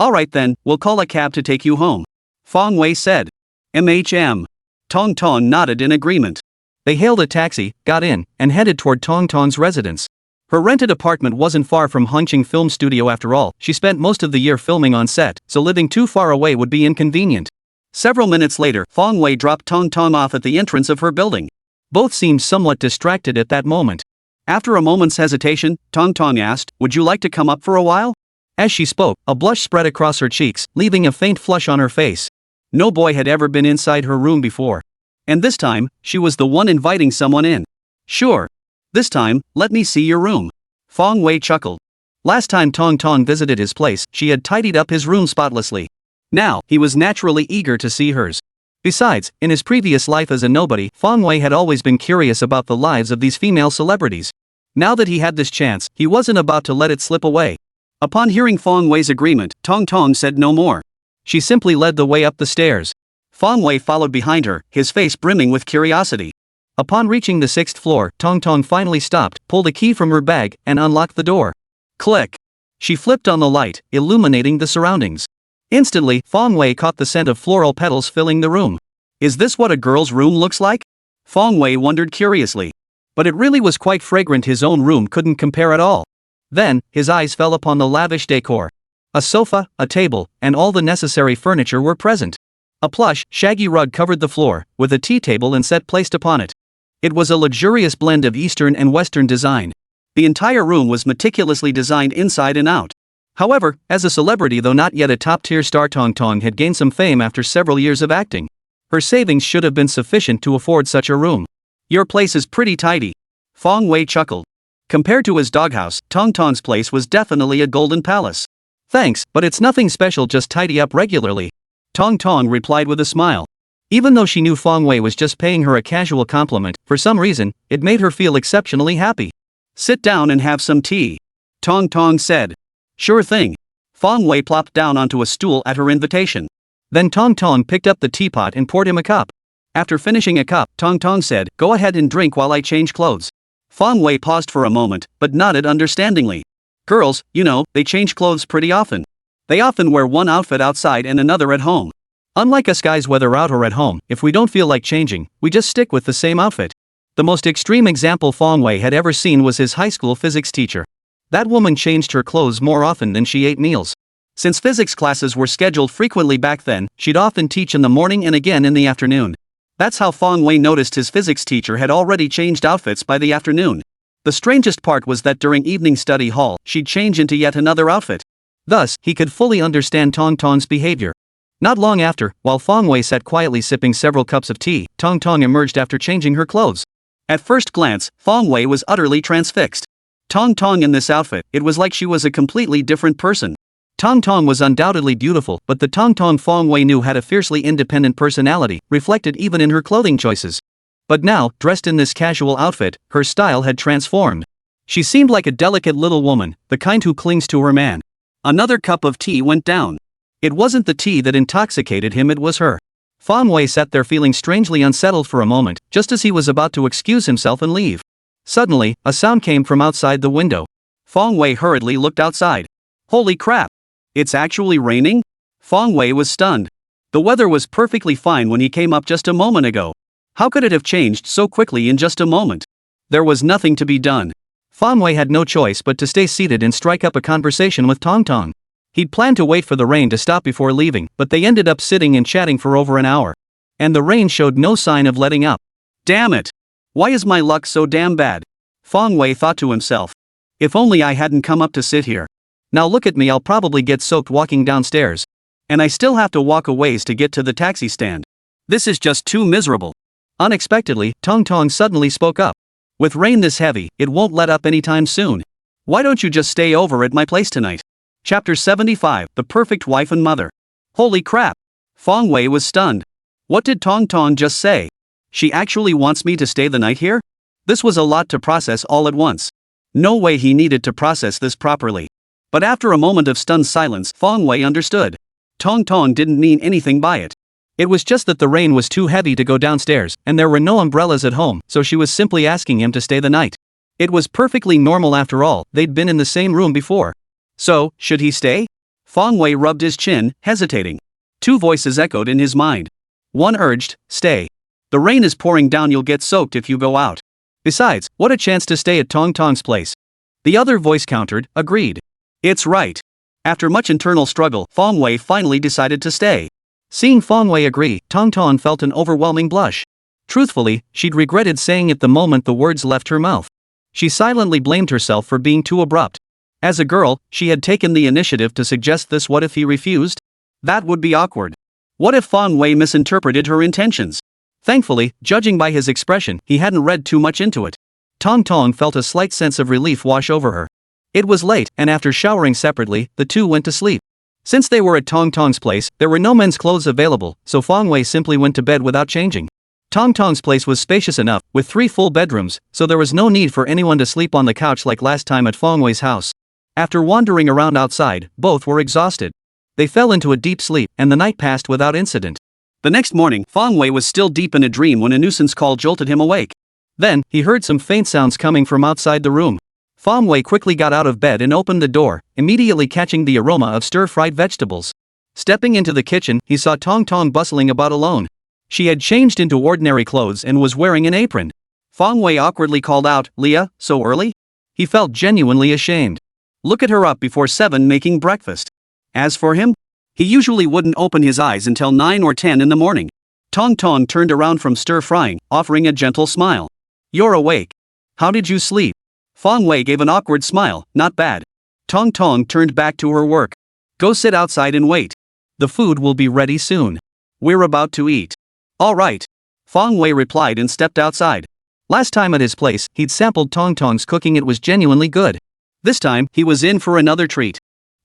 Alright then, we'll call a cab to take you home. Fang Wei said. MHM. Tong Tong nodded in agreement. They hailed a taxi, got in, and headed toward Tong Tong's residence. Her rented apartment wasn't far from Hunqing Film Studio after all. She spent most of the year filming on set, so living too far away would be inconvenient. Several minutes later, Fang Wei dropped Tong Tong off at the entrance of her building. Both seemed somewhat distracted at that moment. After a moment's hesitation, Tong Tong asked, would you like to come up for a while? As she spoke, a blush spread across her cheeks, leaving a faint flush on her face. No boy had ever been inside her room before. And this time, she was the one inviting someone in. Sure. This time, let me see your room. Fang Wei chuckled. Last time Tong Tong visited his place, she had tidied up his room spotlessly. Now, he was naturally eager to see hers. Besides, in his previous life as a nobody, Fang Wei had always been curious about the lives of these female celebrities. Now that he had this chance, he wasn't about to let it slip away. Upon hearing Fang Wei's agreement, Tong Tong said no more. She simply led the way up the stairs. Fang Wei followed behind her, his face brimming with curiosity. Upon reaching the 6th floor, Tong Tong finally stopped, pulled a key from her bag, and unlocked the door. Click. She flipped on the light, illuminating the surroundings. Instantly, Fang Wei caught the scent of floral petals filling the room. Is this what a girl's room looks like? Fang Wei wondered curiously. But it really was quite fragrant. His own room couldn't compare at all. Then, his eyes fell upon the lavish decor. A sofa, a table, and all the necessary furniture were present. A plush, shaggy rug covered the floor, with a tea table and set placed upon it. It was a luxurious blend of Eastern and Western design. The entire room was meticulously designed inside and out. However, as a celebrity, though not yet a top-tier star, Tong Tong had gained some fame after several years of acting. Her savings should have been sufficient to afford such a room. Your place is pretty tidy. Fang Wei chuckled. Compared to his doghouse, Tong Tong's place was definitely a golden palace. Thanks, but it's nothing special, just tidy up regularly. Tong Tong replied with a smile. Even though she knew Fang Wei was just paying her a casual compliment, for some reason, it made her feel exceptionally happy. Sit down and have some tea. Tong Tong said. Sure thing. Fang Wei plopped down onto a stool at her invitation. Then Tong Tong picked up the teapot and poured him a cup. After finishing a cup, Tong Tong said, go ahead and drink while I change clothes. Fang Wei paused for a moment, but nodded understandingly. Girls, you know, they change clothes pretty often. They often wear one outfit outside and another at home. Unlike us guys, whether out or at home, if we don't feel like changing, we just stick with the same outfit. The most extreme example Fang Wei had ever seen was his high school physics teacher. That woman changed her clothes more often than she ate meals. Since physics classes were scheduled frequently back then, she'd often teach in the morning and again in the afternoon. That's how Fang Wei noticed his physics teacher had already changed outfits by the afternoon. The strangest part was that during evening study hall, she'd change into yet another outfit. Thus, he could fully understand Tong Tong's behavior. Not long after, while Fang Wei sat quietly sipping several cups of tea, Tong Tong emerged after changing her clothes. At first glance, Fang Wei was utterly transfixed. Tong Tong in this outfit, it was like she was a completely different person. Tong Tong was undoubtedly beautiful, but the Tong Tong Fang Wei knew had a fiercely independent personality, reflected even in her clothing choices. But now, dressed in this casual outfit, her style had transformed. She seemed like a delicate little woman, the kind who clings to her man. Another cup of tea went down. It wasn't the tea that intoxicated him, it was her. Fang Wei sat there feeling strangely unsettled for a moment, just as he was about to excuse himself and leave. Suddenly, a sound came from outside the window. Fang Wei hurriedly looked outside. Holy crap! It's actually raining? Fang Wei was stunned. The weather was perfectly fine when he came up just a moment ago. How could it have changed so quickly in just a moment? There was nothing to be done. Fang Wei had no choice but to stay seated and strike up a conversation with Tong Tong. He'd planned to wait for the rain to stop before leaving, but they ended up sitting and chatting for over an hour. And the rain showed no sign of letting up. Damn it! Why is my luck so damn bad? Fang Wei thought to himself. If only I hadn't come up to sit here. Now look at me, I'll probably get soaked walking downstairs. And I still have to walk a ways to get to the taxi stand. This is just too miserable. Unexpectedly, Tong Tong suddenly spoke up. With rain this heavy, it won't let up anytime soon. Why don't you just stay over at my place tonight? Chapter 75, The Perfect Wife and Mother. Holy crap! Fang Wei was stunned. What did Tong Tong just say? She actually wants me to stay the night here? This was a lot to process all at once. No way he needed to process this properly. But after a moment of stunned silence, Fang Wei understood. Tong Tong didn't mean anything by it. It was just that the rain was too heavy to go downstairs, and there were no umbrellas at home, so she was simply asking him to stay the night. It was perfectly normal after all, they'd been in the same room before. So, should he stay? Fang Wei rubbed his chin, hesitating. Two voices echoed in his mind. One urged, stay. The rain is pouring down, you'll get soaked if you go out. Besides, what a chance to stay at Tong Tong's place. The other voice countered, agreed. It's right. After much internal struggle, Fang Wei finally decided to stay. Seeing Fang Wei agree, Tong Tong felt an overwhelming blush. Truthfully, she'd regretted saying it the moment the words left her mouth. She silently blamed herself for being too abrupt. As a girl, she had taken the initiative to suggest this. What if he refused? That would be awkward. What if Fang Wei misinterpreted her intentions? Thankfully, judging by his expression, he hadn't read too much into it. Tong Tong felt a slight sense of relief wash over her. It was late, and after showering separately, the two went to sleep. Since they were at Tong Tong's place, there were no men's clothes available, so Fang Wei simply went to bed without changing. Tong Tong's place was spacious enough, with 3 full bedrooms, so there was no need for anyone to sleep on the couch like last time at Fang Wei's house. After wandering around outside, both were exhausted. They fell into a deep sleep, and the night passed without incident. The next morning, Fang Wei was still deep in a dream when a nuisance call jolted him awake. Then, he heard some faint sounds coming from outside the room. Fang Wei quickly got out of bed and opened the door, immediately catching the aroma of stir-fried vegetables. Stepping into the kitchen, he saw Tong Tong bustling about alone. She had changed into ordinary clothes and was wearing an apron. Fang Wei awkwardly called out, "Leah, so early?" He felt genuinely ashamed. Look at her up before 7 making breakfast. As for him, he usually wouldn't open his eyes until 9 or 10 in the morning. Tong Tong turned around from stir-frying, offering a gentle smile. You're awake. How did you sleep? Fang Wei gave an awkward smile, not bad. Tong Tong turned back to her work. Go sit outside and wait. The food will be ready soon. We're about to eat. All right. Fang Wei replied and stepped outside. Last time at his place, he'd sampled Tong Tong's cooking. It was genuinely good. This time, he was in for another treat.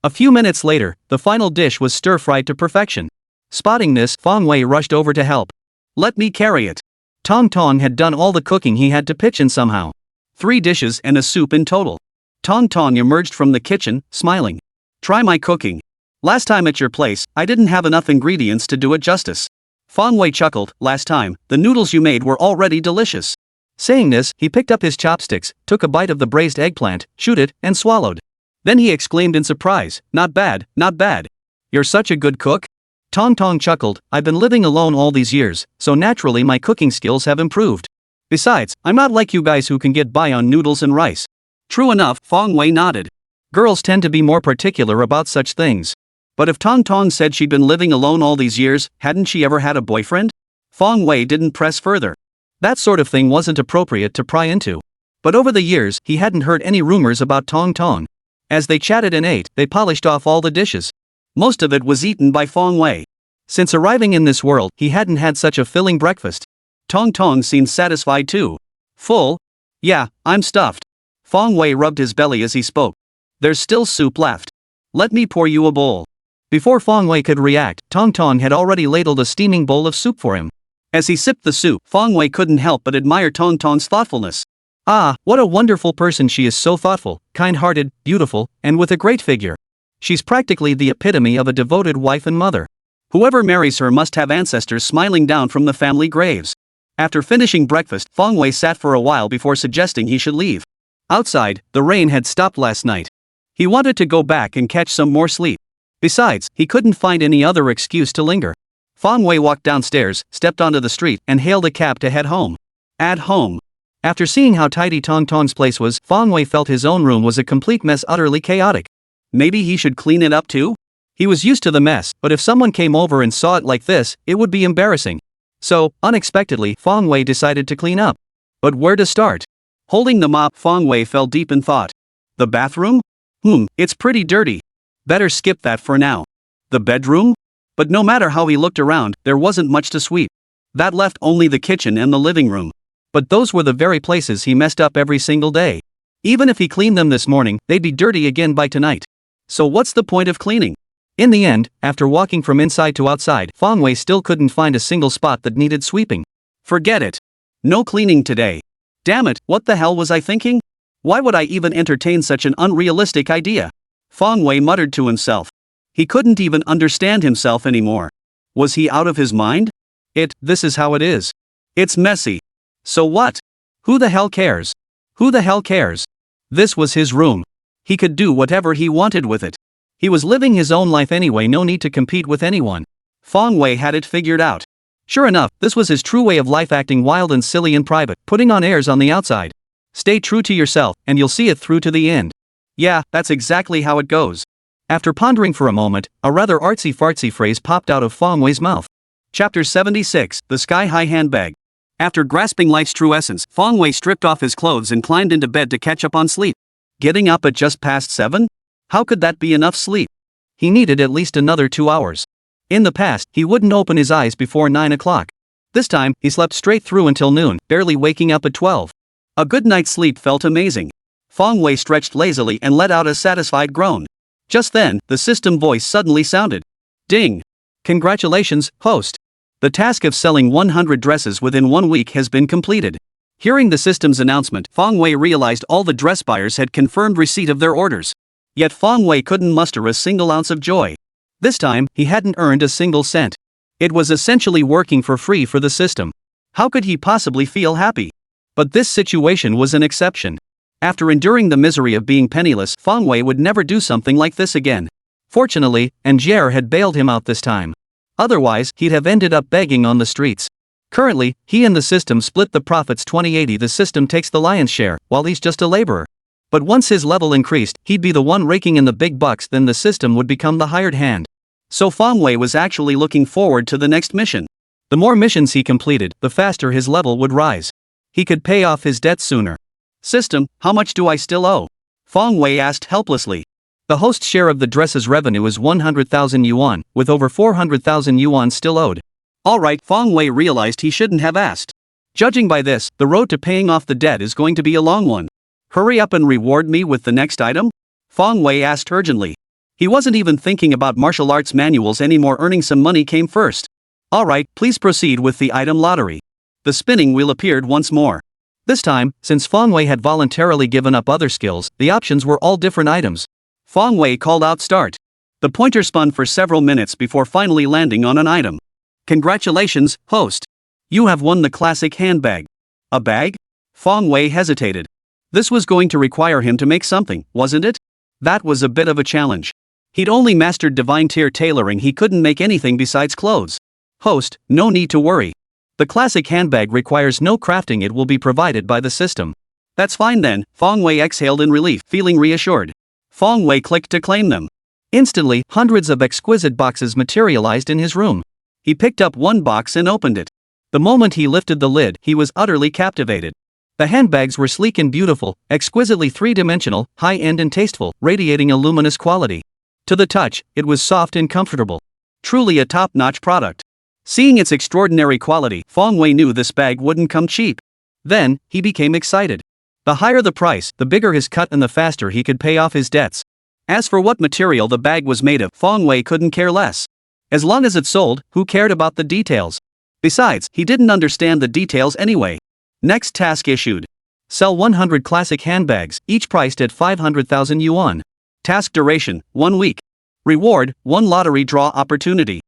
A few minutes later, the final dish was stir-fried to perfection. Spotting this, Fang Wei rushed over to help. Let me carry it. Tong Tong had done all the cooking he had to pitch in somehow. 3 dishes and a soup in total. Tong Tong emerged from the kitchen, smiling. Try my cooking. Last time at your place, I didn't have enough ingredients to do it justice. Fang Wei chuckled. Last time, the noodles you made were already delicious. Saying this, he picked up his chopsticks, took a bite of the braised eggplant, chewed it, and swallowed. Then he exclaimed in surprise, not bad, not bad. You're such a good cook? Tong Tong chuckled. I've been living alone all these years, so naturally my cooking skills have improved. Besides, I'm not like you guys who can get by on noodles and rice. True enough, Fang Wei nodded. Girls tend to be more particular about such things. But if Tong Tong said she'd been living alone all these years, hadn't she ever had a boyfriend? Fang Wei didn't press further. That sort of thing wasn't appropriate to pry into. But over the years, he hadn't heard any rumors about Tong Tong. As they chatted and ate, they polished off all the dishes. Most of it was eaten by Fang Wei. Since arriving in this world, he hadn't had such a filling breakfast. Tong Tong seemed satisfied too. Full? Yeah, I'm stuffed. Fang Wei rubbed his belly as he spoke. There's still soup left. Let me pour you a bowl. Before Fang Wei could react, Tong Tong had already ladled a steaming bowl of soup for him. As he sipped the soup, Fang Wei couldn't help but admire Tong Tong's thoughtfulness. Ah, what a wonderful person she is, so thoughtful, kind-hearted, beautiful, and with a great figure. She's practically the epitome of a devoted wife and mother. Whoever marries her must have ancestors smiling down from the family graves. After finishing breakfast, Feng Wei sat for a while before suggesting he should leave. Outside, the rain had stopped last night. He wanted to go back and catch some more sleep. Besides, he couldn't find any other excuse to linger. Feng Wei walked downstairs, stepped onto the street, and hailed a cab to head home. At home. After seeing how tidy Tong Tong's place was, Feng Wei felt his own room was a complete mess, utterly chaotic. Maybe he should clean it up too? He was used to the mess, but if someone came over and saw it like this, it would be embarrassing. So, unexpectedly, Feng Wei decided to clean up. But where to start? Holding the mop, Feng Wei fell deep in thought. The bathroom? It's pretty dirty. Better skip that for now. The bedroom? But no matter how he looked around, there wasn't much to sweep. That left only the kitchen and the living room. But those were the very places he messed up every single day. Even if he cleaned them this morning, they'd be dirty again by tonight. So what's the point of cleaning? In the end, after walking from inside to outside, Feng Wei still couldn't find a single spot that needed sweeping. Forget it. No cleaning today. Damn it, what the hell was I thinking? Why would I even entertain such an unrealistic idea? Feng Wei muttered to himself. He couldn't even understand himself anymore. Was he out of his mind? This is how it is. It's messy. So what? Who the hell cares? Who the hell cares? This was his room. He could do whatever he wanted with it. He was living his own life anyway, no need to compete with anyone. Feng Wei had it figured out. Sure enough, this was his true way of life, acting wild and silly in private, putting on airs on the outside. Stay true to yourself, and you'll see it through to the end. Yeah, that's exactly how it goes. After pondering for a moment, a rather artsy-fartsy phrase popped out of Feng Wei's mouth. Chapter 76, The Sky-High Handbag. After grasping life's true essence, Feng Wei stripped off his clothes and climbed into bed to catch up on sleep. Getting up at just past 7? How could that be enough sleep? He needed at least another 2 hours. In the past, he wouldn't open his eyes before 9 o'clock. This time, he slept straight through until noon, barely waking up at 12. A good night's sleep felt amazing. Feng Wei stretched lazily and let out a satisfied groan. Just then, the system voice suddenly sounded. Ding! Congratulations, host. The task of selling 100 dresses within 1 week has been completed. Hearing the system's announcement, Feng Wei realized all the dress buyers had confirmed receipt of their orders. Yet Feng Wei couldn't muster a single ounce of joy. This time, he hadn't earned a single cent. It was essentially working for free for the system. How could he possibly feel happy? But this situation was an exception. After enduring the misery of being penniless, Feng Wei would never do something like this again. Fortunately, Angier had bailed him out this time. Otherwise, he'd have ended up begging on the streets. Currently, he and the system split the profits 20-80. The system takes the lion's share, while he's just a laborer. But once his level increased, he'd be the one raking in the big bucks, then the system would become the hired hand. So Feng Wei was actually looking forward to the next mission. The more missions he completed, the faster his level would rise. He could pay off his debts sooner. System, how much do I still owe? Feng Wei asked helplessly. The host's share of the dress's revenue is 100,000 yuan, with over 400,000 yuan still owed. Alright, Feng Wei realized he shouldn't have asked. Judging by this, the road to paying off the debt is going to be a long one. Hurry up and reward me with the next item? Feng Wei asked urgently. He wasn't even thinking about martial arts manuals anymore. Earning some money came first. Alright, please proceed with the item lottery. The spinning wheel appeared once more. This time, since Feng Wei had voluntarily given up other skills, the options were all different items. Feng Wei called out start. The pointer spun for several minutes before finally landing on an item. Congratulations, host. You have won the classic handbag. A bag? Feng Wei hesitated. This was going to require him to make something, wasn't it? That was a bit of a challenge. He'd only mastered divine tier tailoring. He couldn't make anything besides clothes. Host, no need to worry. The classic handbag requires no crafting. It will be provided by the system. That's fine then, Feng Wei exhaled in relief, feeling reassured. Feng Wei clicked to claim them. Instantly, hundreds of exquisite boxes materialized in his room. He picked up one box and opened it. The moment he lifted the lid, he was utterly captivated. The handbags were sleek and beautiful, exquisitely three-dimensional, high-end and tasteful, radiating a luminous quality. To the touch, it was soft and comfortable. Truly a top-notch product. Seeing its extraordinary quality, Feng Wei knew this bag wouldn't come cheap. Then, he became excited. The higher the price, the bigger his cut and the faster he could pay off his debts. As for what material the bag was made of, Feng Wei couldn't care less. As long as it sold, who cared about the details? Besides, he didn't understand the details anyway. Next task issued. Sell 100 classic handbags, each priced at 500,000 yuan. Task duration, 1 week. Reward, 1 lottery draw opportunity.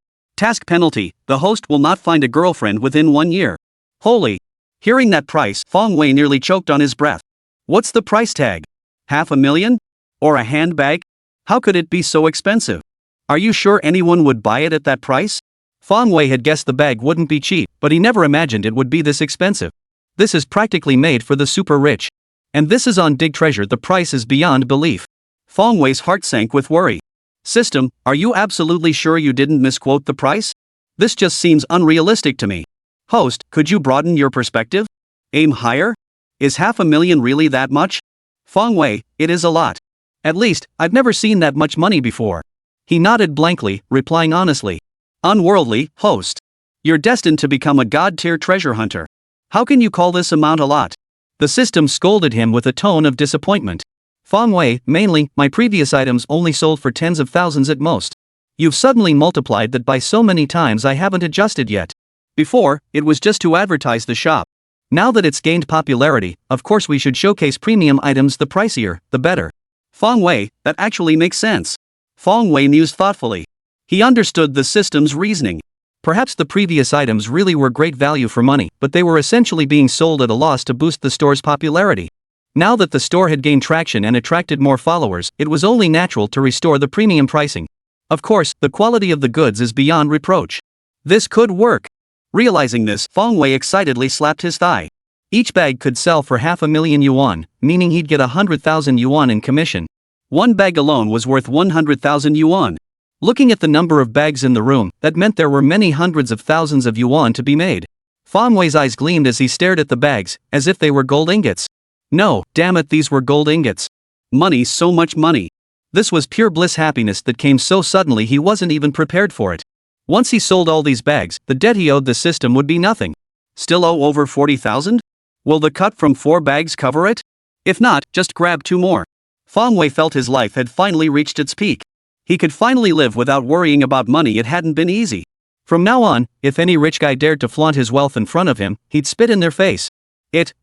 Task penalty, the host will not find a girlfriend within 1 year. Holy. Hearing that price, Fong Wei nearly choked on his breath. What's the price tag? $500,000? Or a handbag? How could it be so expensive? Are you sure anyone would buy it at that price? Fong Wei had guessed the bag wouldn't be cheap, but he never imagined it would be this expensive. This is practically made for the super rich. And this is on Dig Treasure. The price is beyond belief. Fong Wei's heart sank with worry. System, are you absolutely sure you didn't misquote the price? This just seems unrealistic to me. Host, could you broaden your perspective? Aim higher? Is $500,000 really that much? Fong Wei, it is a lot. At least, I've never seen that much money before. He nodded blankly, replying honestly. Unworldly, host. You're destined to become a god-tier treasure hunter. How can you call this amount a lot? The system scolded him with a tone of disappointment. Fong Wei, mainly, my previous items only sold for tens of thousands at most. You've suddenly multiplied that by so many times I haven't adjusted yet. Before, it was just to advertise the shop. Now that it's gained popularity, of course we should showcase premium items. The pricier, the better. Fong Wei, that actually makes sense. Fong Wei mused thoughtfully. He understood the system's reasoning. Perhaps the previous items really were great value for money, but they were essentially being sold at a loss to boost the store's popularity. Now that the store had gained traction and attracted more followers, it was only natural to restore the premium pricing. Of course, the quality of the goods is beyond reproach. This could work. Realizing this, Fong Wei excitedly slapped his thigh. Each bag could sell for $500,000 yuan, meaning he'd get 100,000 yuan in commission. One bag alone was worth 100,000 yuan. Looking at the number of bags in the room, that meant there were many hundreds of thousands of yuan to be made. Fong Wei's eyes gleamed as he stared at the bags, as if they were gold ingots. No, damn it, these were gold ingots. Money, so much money. This was pure bliss, happiness that came so suddenly he wasn't even prepared for it. Once he sold all these bags, the debt he owed the system would be nothing. Still owe over 40,000? Will the cut from 4 bags cover it? If not, just grab 2 more. Fong Wei felt his life had finally reached its peak. He could finally live without worrying about money. It hadn't been easy. From now on, if any rich guy dared to flaunt his wealth in front of him, he'd spit in their face.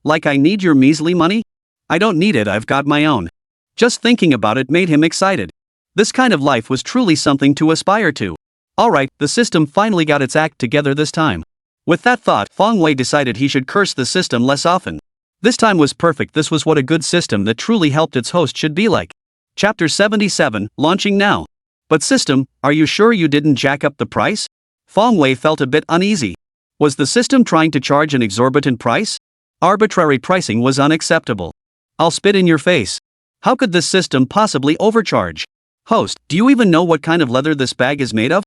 Like I need your measly money? I don't need it, I've got my own. Just thinking about it made him excited. This kind of life was truly something to aspire to. Alright, the system finally got its act together this time. With that thought, Fong Wei decided he should curse the system less often. This time was perfect. This was what a good system that truly helped its host should be like. Chapter 77, launching now. But system, are you sure you didn't jack up the price? Fong Wei felt a bit uneasy. Was the system trying to charge an exorbitant price? Arbitrary pricing was unacceptable. I'll spit in your face. How could this system possibly overcharge? Host, do you even know what kind of leather this bag is made of?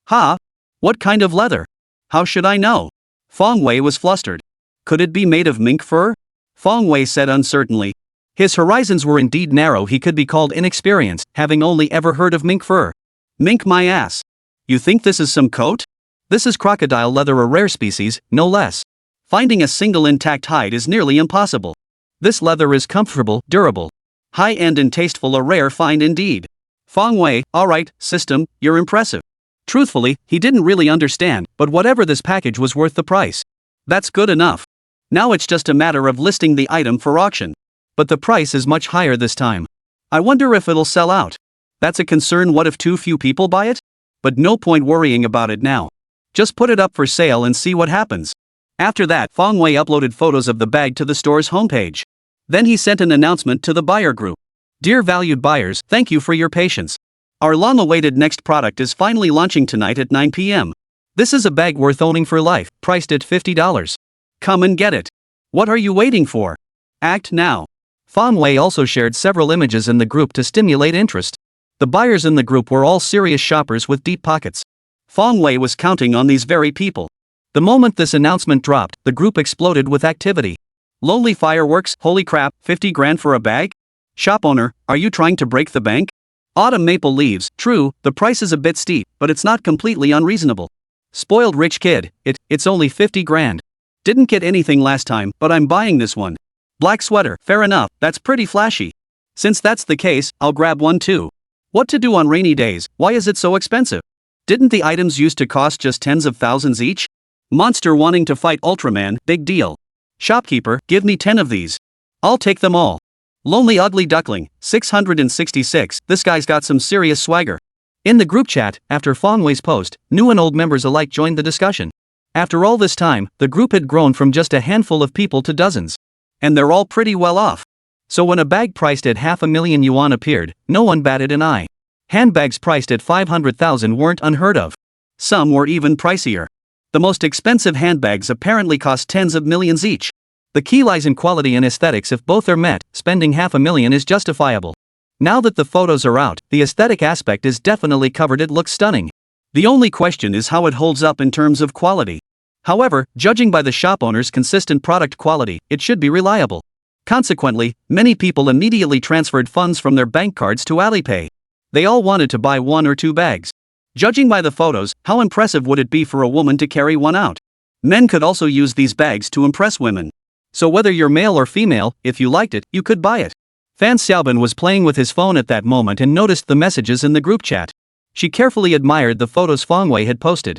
Ha? What kind of leather? How should I know? Fong Wei was flustered. Could it be made of mink fur? Fong Wei said uncertainly. His horizons were indeed narrow. He could be called inexperienced, having only ever heard of mink fur. Mink my ass. You think this is some coat? This is crocodile leather, a rare species, no less. Finding a single intact hide is nearly impossible. This leather is comfortable, durable, high-end and tasteful, a rare find indeed. Fong Wei, alright, system, you're impressive. Truthfully, he didn't really understand, but whatever, this package was worth the price. That's good enough. Now it's just a matter of listing the item for auction. But the price is much higher this time. I wonder if it'll sell out. That's a concern. What if too few people buy it? But no point worrying about it now. Just put it up for sale and see what happens. After that, Fong Wei uploaded photos of the bag to the store's homepage. Then he sent an announcement to the buyer group. Dear valued buyers, thank you for your patience. Our long-awaited next product is finally launching tonight at 9 p.m. This is a bag worth owning for life, priced at $50. Come and get it. What are you waiting for? Act now. Fong Wei also shared several images in the group to stimulate interest. The buyers in the group were all serious shoppers with deep pockets. Fong Wei was counting on these very people. The moment this announcement dropped, the group exploded with activity. Lonely fireworks, holy crap, 50 grand for a bag? Shop owner, are you trying to break the bank? Autumn maple leaves, true, the price is a bit steep, but it's not completely unreasonable. Spoiled rich kid, it's only 50 grand. Didn't get anything last time, but I'm buying this one. Black sweater, fair enough, that's pretty flashy. Since that's the case, I'll grab one too. What to do on rainy days? Why is it so expensive? Didn't the items used to cost just tens of thousands each? Monster wanting to fight Ultraman, big deal. Shopkeeper, give me 10 of these. I'll take them all. Lonely ugly duckling, 666, this guy's got some serious swagger. In the group chat, after Fong Wei's post, new and old members alike joined the discussion. After all this time, the group had grown from just a handful of people to dozens. And they're all pretty well off. So when a bag priced at 500,000 yuan appeared, no one batted an eye. Handbags priced at 500,000 weren't unheard of. Some were even pricier. The most expensive handbags apparently cost tens of millions each. The key lies in quality and aesthetics. If both are met, spending 500,000 is justifiable. Now that the photos are out, the aesthetic aspect is definitely covered. It looks stunning. The only question is how it holds up in terms of quality. However, judging by the shop owner's consistent product quality, it should be reliable. Consequently, many people immediately transferred funds from their bank cards to Alipay. They all wanted to buy 1 or 2 bags. Judging by the photos, how impressive would it be for a woman to carry one out? Men could also use these bags to impress women. So whether you're male or female, if you liked it, you could buy it. Fan Xiaobin was playing with his phone at that moment and noticed the messages in the group chat. She carefully admired the photos Fong Wei had posted.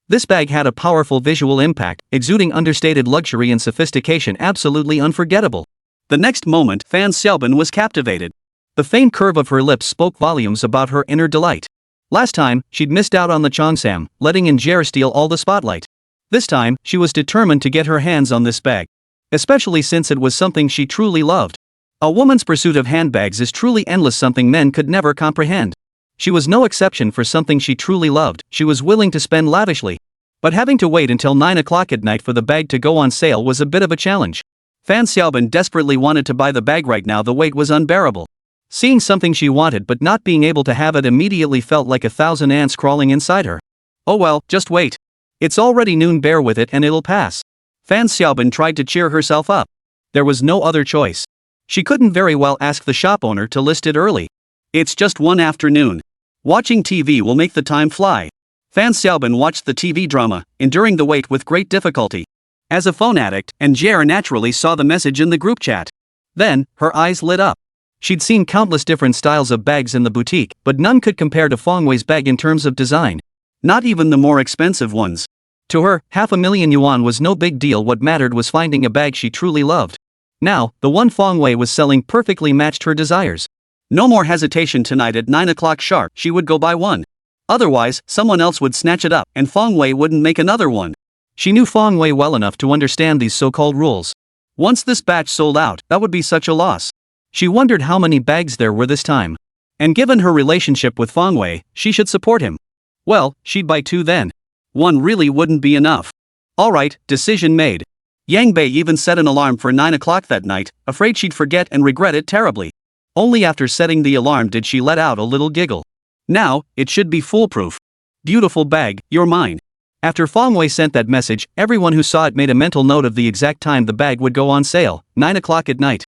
This bag had a powerful visual impact, exuding understated luxury and sophistication, absolutely unforgettable. The next moment, Fan Xiaobin was captivated. The faint curve of her lips spoke volumes about her inner delight. Last time, she'd missed out on the Cheongsam, letting Jer steal all the spotlight. This time, she was determined to get her hands on this bag. Especially since it was something she truly loved. A woman's pursuit of handbags is truly endless, something men could never comprehend. She was no exception. For something she truly loved, she was willing to spend lavishly. But having to wait until 9 o'clock at night for the bag to go on sale was a bit of a challenge. Fan Xiaobin desperately wanted to buy the bag right now. The wait was unbearable. Seeing something she wanted but not being able to have it immediately felt like 1,000 ants crawling inside her. Oh well, just wait. It's already noon, bear with it and it'll pass. Fan Xiaobin tried to cheer herself up. There was no other choice. She couldn't very well ask the shop owner to list it early. It's just one afternoon. Watching TV will make the time fly. Fan Xiaobin watched the TV drama, enduring the wait with great difficulty. As a phone addict, Jer naturally saw the message in the group chat. Then, her eyes lit up. She'd seen countless different styles of bags in the boutique, but none could compare to Fong Wei's bag in terms of design. Not even the more expensive ones. To her, 500,000 yuan was no big deal. What mattered was finding a bag she truly loved. Now, the one Fong Wei was selling perfectly matched her desires. No more hesitation. Tonight at 9 o'clock sharp, she would go buy one. Otherwise, someone else would snatch it up, and Fong Wei wouldn't make another one. She knew Fong Wei well enough to understand these so-called rules. Once this batch sold out, that would be such a loss. She wondered how many bags there were this time. And given her relationship with Fong Wei, she should support him. Well, she'd buy 2 then. 1 really wouldn't be enough. Alright, decision made. Yang Bei even set an alarm for 9 o'clock that night, afraid she'd forget and regret it terribly. Only after setting the alarm did she let out a little giggle. Now, it should be foolproof. Beautiful bag, you're mine. After Fong Wei sent that message, everyone who saw it made a mental note of the exact time the bag would go on sale, 9 o'clock at night.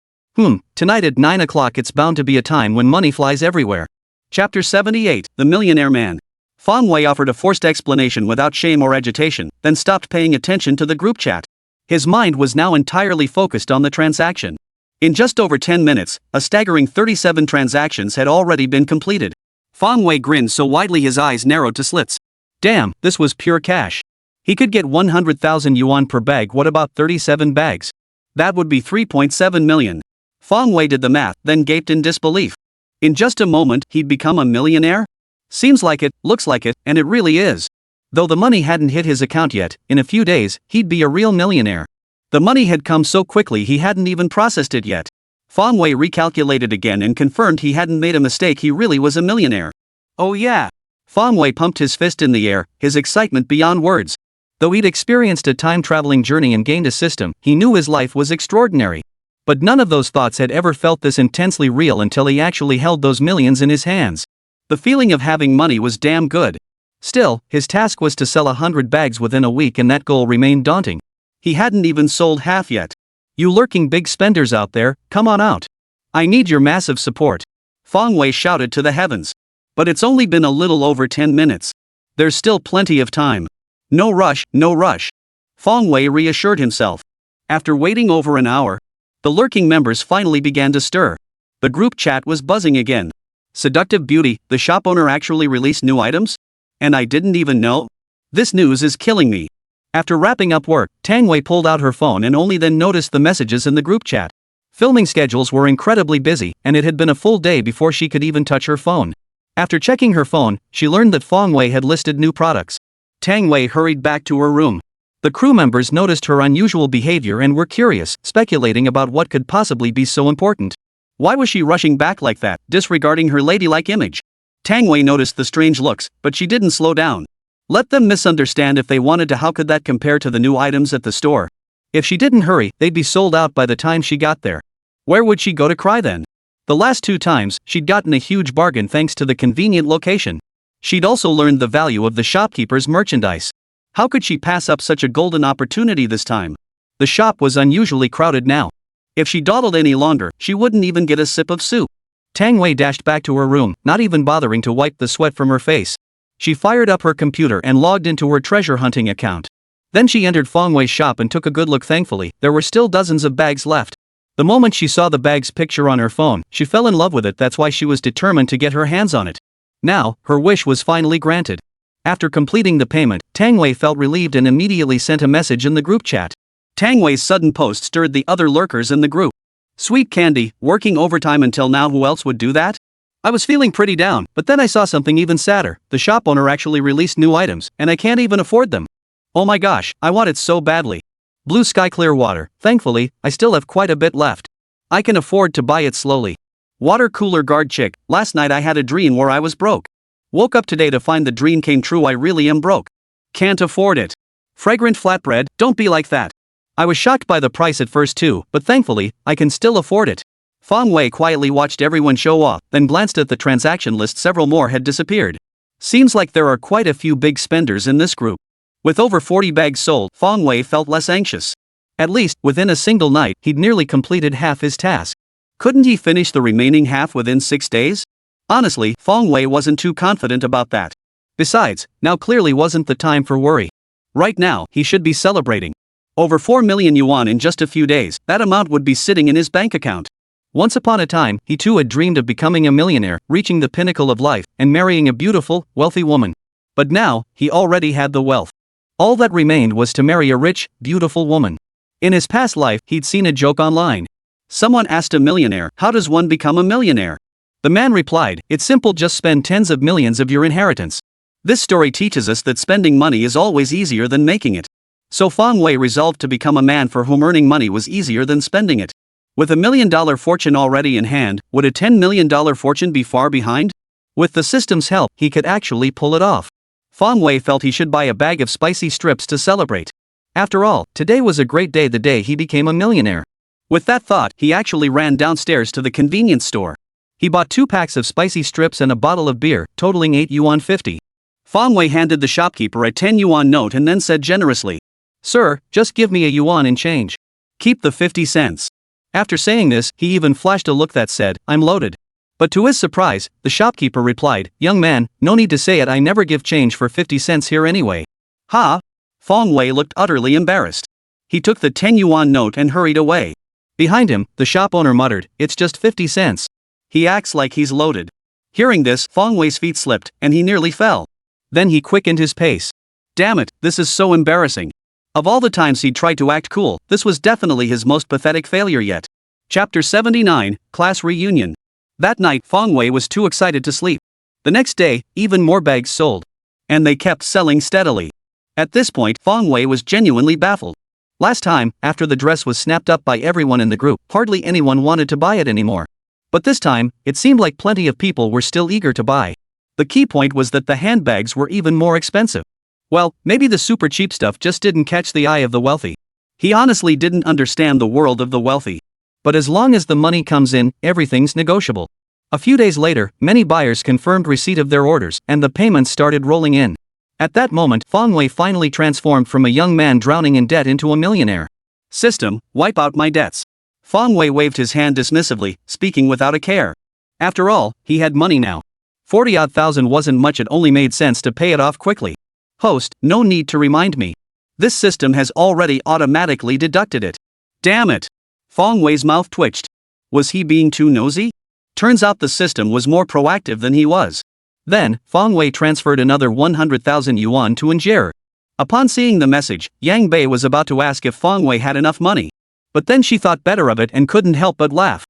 Tonight at 9 o'clock it's bound to be a time when money flies everywhere. Chapter 78, The Millionaire Man. Fong Wei offered a forced explanation without shame or agitation, then stopped paying attention to the group chat. His mind was now entirely focused on the transaction. In just over 10 minutes, a staggering 37 transactions had already been completed. Fong Wei grinned so widely his eyes narrowed to slits. Damn, this was pure cash. He could get 100,000 yuan per bag. What about 37 bags? That would be 3.7 million. Fong Wei did the math, then gaped in disbelief. In just a moment, he'd become a millionaire? Seems like it, looks like it, and it really is. Though the money hadn't hit his account yet, in a few days, he'd be a real millionaire. The money had come so quickly he hadn't even processed it yet. Fong Wei recalculated again and confirmed he hadn't made a mistake. He really was a millionaire. Oh yeah. Fong Wei pumped his fist in the air, his excitement beyond words. Though he'd experienced a time-traveling journey and gained a system, he knew his life was extraordinary. But none of those thoughts had ever felt this intensely real until he actually held those millions in his hands. The feeling of having money was damn good. Still, his task was to sell 100 bags within a week, and that goal remained daunting. He hadn't even sold half yet. You lurking big spenders out there, come on out. I need your massive support. Fong Wei shouted to the heavens. But it's only been a little over 10 minutes. There's still plenty of time. No rush, no rush. Fong Wei reassured himself. After waiting over an hour, the lurking members finally began to stir. The group chat was buzzing again. Seductive beauty, the shop owner actually released new items? And I didn't even know? This news is killing me. After wrapping up work, Tang Wei pulled out her phone and only then noticed the messages in the group chat. Filming schedules were incredibly busy, and it had been a full day before she could even touch her phone. After checking her phone, she learned that Fong Wei had listed new products. Tang Wei hurried back to her room. The crew members noticed her unusual behavior and were curious, speculating about what could possibly be so important. Why was she rushing back like that, disregarding her ladylike image? Tang Wei noticed the strange looks, but she didn't slow down. Let them misunderstand if they wanted to. How could that compare to the new items at the store? If she didn't hurry, they'd be sold out by the time she got there. Where would she go to cry then? The last 2 times, she'd gotten a huge bargain thanks to the convenient location. She'd also learned the value of the shopkeeper's merchandise. How could she pass up such a golden opportunity this time? The shop was unusually crowded now. If she dawdled any longer, she wouldn't even get a sip of soup. Tang Wei dashed back to her room, not even bothering to wipe the sweat from her face. She fired up her computer and logged into her treasure hunting account. Then she entered Fong Wei's shop and took a good look. Thankfully, there were still dozens of bags left. The moment she saw the bag's picture on her phone, she fell in love with it. That's why she was determined to get her hands on it. Now, her wish was finally granted. After completing the payment, Tang Wei felt relieved and immediately sent a message in the group chat. Tang Wei's sudden post stirred the other lurkers in the group. Sweet candy, working overtime until now. Who else would do that? I was feeling pretty down, but then I saw something even sadder. The shop owner actually released new items, and I can't even afford them. Oh my gosh, I want it so badly. Blue sky, clear water. Thankfully, I still have quite a bit left. I can afford to buy it slowly. Water cooler guard chick. Last night I had a dream where I was broke. Woke up today to find the dream came true. I really am broke. Can't afford it. Fragrant flatbread. Don't be like that. I was shocked by the price at first too, but thankfully, I can still afford it. Fong Wei quietly watched everyone show off, then glanced at the transaction list. Several more had disappeared. Seems like there are quite a few big spenders in this group. With over 40 bags sold, Fong Wei felt less anxious. At least, within a single night, he'd nearly completed half his task. Couldn't he finish the remaining half within 6 days? Honestly, Fong Wei wasn't too confident about that. Besides, now clearly wasn't the time for worry. Right now, he should be celebrating. Over 4 million yuan in just a few days, that amount would be sitting in his bank account. Once upon a time, he too had dreamed of becoming a millionaire, reaching the pinnacle of life, and marrying a beautiful, wealthy woman. But now, he already had the wealth. All that remained was to marry a rich, beautiful woman. In his past life, he'd seen a joke online. Someone asked a millionaire, how does one become a millionaire? The man replied, it's simple, just spend tens of millions of your inheritance. This story teaches us that spending money is always easier than making it. So Fong Wei resolved to become a man for whom earning money was easier than spending it. With $1 million fortune already in hand, would a $10 million fortune be far behind? With the system's help, he could actually pull it off. Fong Wei felt he should buy a bag of spicy strips to celebrate. After all, today was a great day, the day he became a millionaire. With that thought, he actually ran downstairs to the convenience store. He bought 2 packs of spicy strips and a bottle of beer, totaling 8 yuan 50. Fong Wei handed the shopkeeper a 10 yuan note and then said generously, "Sir, just give me a yuan in change. Keep the 50 cents. After saying this, he even flashed a look that said, I'm loaded. But to his surprise, the shopkeeper replied, young man, no need to say it, I never give change for 50 cents here anyway. Ha! Fong Wei looked utterly embarrassed. He took the 10 yuan note and hurried away. Behind him, the shop owner muttered, it's just 50 cents. He acts like he's loaded. Hearing this, Fong Wei's feet slipped, and he nearly fell. Then he quickened his pace. Damn it, this is so embarrassing. Of all the times he'd tried to act cool, this was definitely his most pathetic failure yet. Chapter 79, Class Reunion. That night, Fong Wei was too excited to sleep. The next day, even more bags sold. And they kept selling steadily. At this point, Fong Wei was genuinely baffled. Last time, after the dress was snapped up by everyone in the group, hardly anyone wanted to buy it anymore. But this time, it seemed like plenty of people were still eager to buy. The key point was that the handbags were even more expensive. Well, maybe the super cheap stuff just didn't catch the eye of the wealthy. He honestly didn't understand the world of the wealthy. But as long as the money comes in, everything's negotiable. A few days later, many buyers confirmed receipt of their orders, and the payments started rolling in. At that moment, Fong Wei finally transformed from a young man drowning in debt into a millionaire. System, wipe out my debts. Fong Wei waved his hand dismissively, speaking without a care. After all, he had money now. 40-odd thousand wasn't much, it only made sense to pay it off quickly. Host, no need to remind me. This system has already automatically deducted it. Damn it! Fong Wei's mouth twitched. Was he being too nosy? Turns out the system was more proactive than he was. Then, Fong Wei transferred another 100,000 yuan to Injera. Upon seeing the message, Yang Bei was about to ask if Fong Wei had enough money. But then she thought better of it and couldn't help but laugh.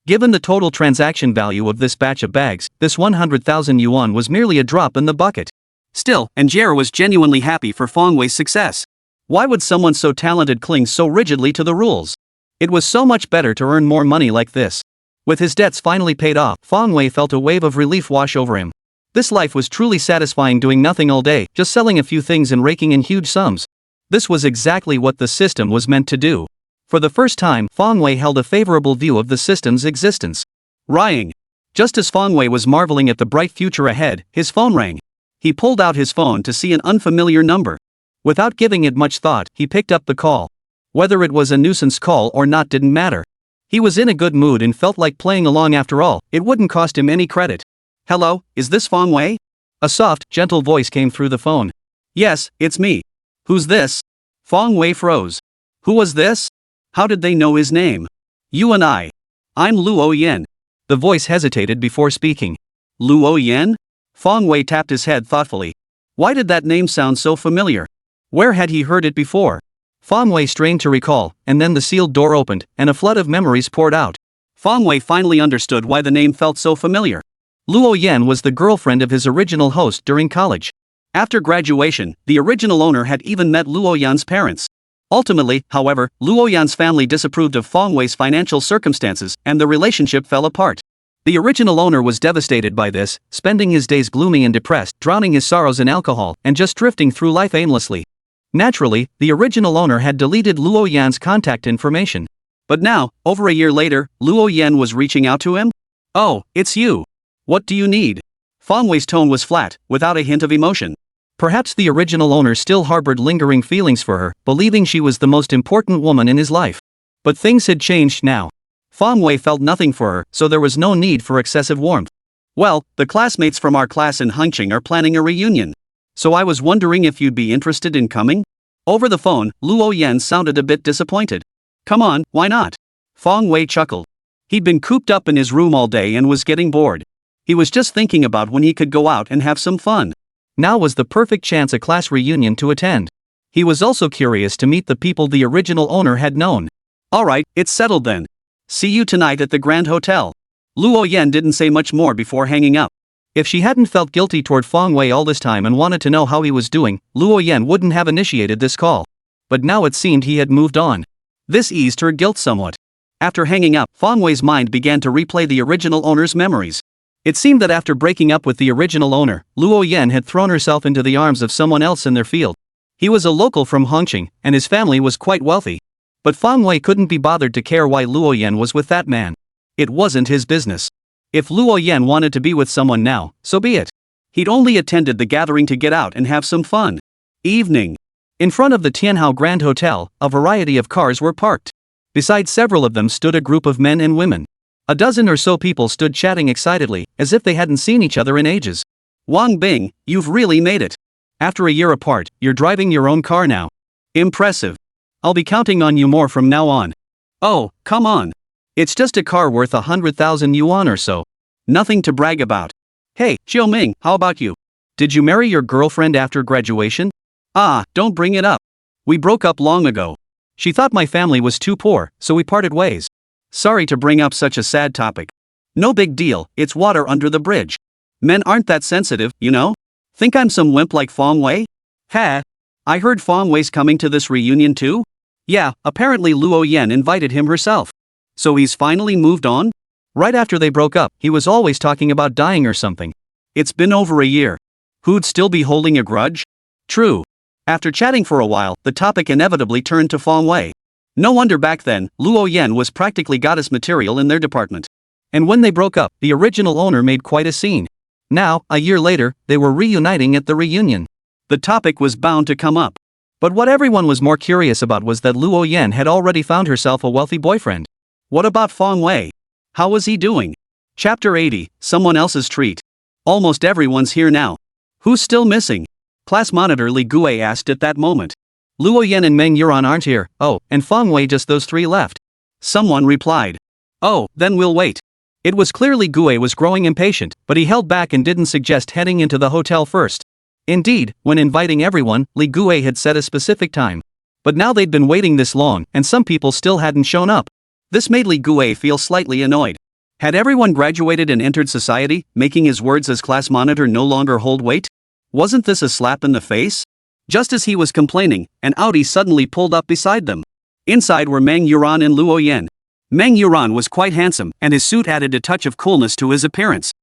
Given the total transaction value of this batch of bags, this 100,000 yuan was merely a drop in the bucket. Still, Anjera was genuinely happy for Feng Wei's success. Why would someone so talented cling so rigidly to the rules? It was so much better to earn more money like this. With his debts finally paid off, Feng Wei felt a wave of relief wash over him. This life was truly satisfying, doing nothing all day, just selling a few things and raking in huge sums. This was exactly what the system was meant to do. For the first time, Feng Wei held a favorable view of the system's existence. Ring. Just as Feng Wei was marveling at the bright future ahead, his phone rang. He pulled out his phone to see an unfamiliar number. Without giving it much thought, he picked up the call. Whether it was a nuisance call or not didn't matter. He was in a good mood and felt like playing along after all. It wouldn't cost him any credit. Hello, is this Feng Wei? A soft, gentle voice came through the phone. Yes, it's me. Who's this? Feng Wei froze. Who was this? How did they know his name? You and I. I'm Luo Yan. The voice hesitated before speaking. Luo Yan? Feng Wei tapped his head thoughtfully. Why did that name sound so familiar? Where had he heard it before? Feng Wei strained to recall, and then the sealed door opened, and a flood of memories poured out. Feng Wei finally understood why the name felt so familiar. Luo Yan was the girlfriend of his original host during college. After graduation, the original owner had even met Luo Yan's parents. Ultimately, however, Luo Yan's family disapproved of Feng Wei's financial circumstances, and the relationship fell apart. The original owner was devastated by this, spending his days gloomy and depressed, drowning his sorrows in alcohol, and just drifting through life aimlessly. Naturally, the original owner had deleted Luo Yan's contact information. But now, over a year later, Luo Yan was reaching out to him? Oh, it's you. What do you need? Feng Wei's tone was flat, without a hint of emotion. Perhaps the original owner still harbored lingering feelings for her, believing she was the most important woman in his life. But things had changed now. Feng Wei felt nothing for her, so there was no need for excessive warmth. Well, the classmates from our class in Hengqin are planning a reunion. So I was wondering if you'd be interested in coming? Over the phone, Luo Yan sounded a bit disappointed. Come on, why not? Feng Wei chuckled. He'd been cooped up in his room all day and was getting bored. He was just thinking about when he could go out and have some fun. Now was the perfect chance, a class reunion to attend. He was also curious to meet the people the original owner had known. Alright, it's settled then. See you tonight at the Grand Hotel. Luo Yan didn't say much more before hanging up. If she hadn't felt guilty toward Feng Wei all this time and wanted to know how he was doing, Luo Yan wouldn't have initiated this call. But now it seemed he had moved on. This eased her guilt somewhat. After hanging up, Feng Wei's mind began to replay the original owner's memories. It seemed that after breaking up with the original owner, Luo Yan had thrown herself into the arms of someone else in their field. He was a local from Hengqin, and his family was quite wealthy. But Feng Wei couldn't be bothered to care why Luo Yan was with that man. It wasn't his business. If Luo Yan wanted to be with someone now, so be it. He'd only attended the gathering to get out and have some fun. Evening. In front of the Tianhao Grand Hotel, a variety of cars were parked. Beside several of them stood a group of men and women. A dozen or so people stood chatting excitedly, as if they hadn't seen each other in ages. Wang Bing, you've really made it. After a year apart, you're driving your own car now. Impressive. I'll be counting on you more from now on. Oh, come on. It's just a car worth 100,000 yuan or so. Nothing to brag about. Hey, Xiaoming, how about you? Did you marry your girlfriend after graduation? Ah, don't bring it up. We broke up long ago. She thought my family was too poor, so we parted ways. Sorry to bring up such a sad topic. No big deal, it's water under the bridge. Men aren't that sensitive, you know? Think I'm some wimp like Feng Wei? Ha! I heard Feng Wei's coming to this reunion too? Yeah, apparently Luo Yan invited him herself. So he's finally moved on? Right after they broke up, he was always talking about dying or something. It's been over a year. Who'd still be holding a grudge? True. After chatting for a while, the topic inevitably turned to Feng Wei. No wonder back then, Luo Yan was practically goddess material in their department. And when they broke up, the original owner made quite a scene. Now, a year later, they were reuniting at the reunion. The topic was bound to come up. But what everyone was more curious about was that Luo Yan had already found herself a wealthy boyfriend. What about Feng Wei? How was he doing? Chapter 80, Someone Else's Treat. Almost everyone's here now. Who's still missing? Class monitor Li Gui asked at that moment. Luo Yan and Meng Yuran aren't here. Oh, and Feng Wei, just those three left. Someone replied. Oh, then we'll wait. It was clear Li Gui was growing impatient, but he held back and didn't suggest heading into the hotel first. Indeed, when inviting everyone, Li Gui had set a specific time. But now they'd been waiting this long, and some people still hadn't shown up. This made Li Gui feel slightly annoyed. Had everyone graduated and entered society, making his words as class monitor no longer hold weight? Wasn't this a slap in the face? Just as he was complaining, an Audi suddenly pulled up beside them. Inside were Meng Yuran and Luo Yan. Meng Yuran was quite handsome, and his suit added a touch of coolness to his appearance.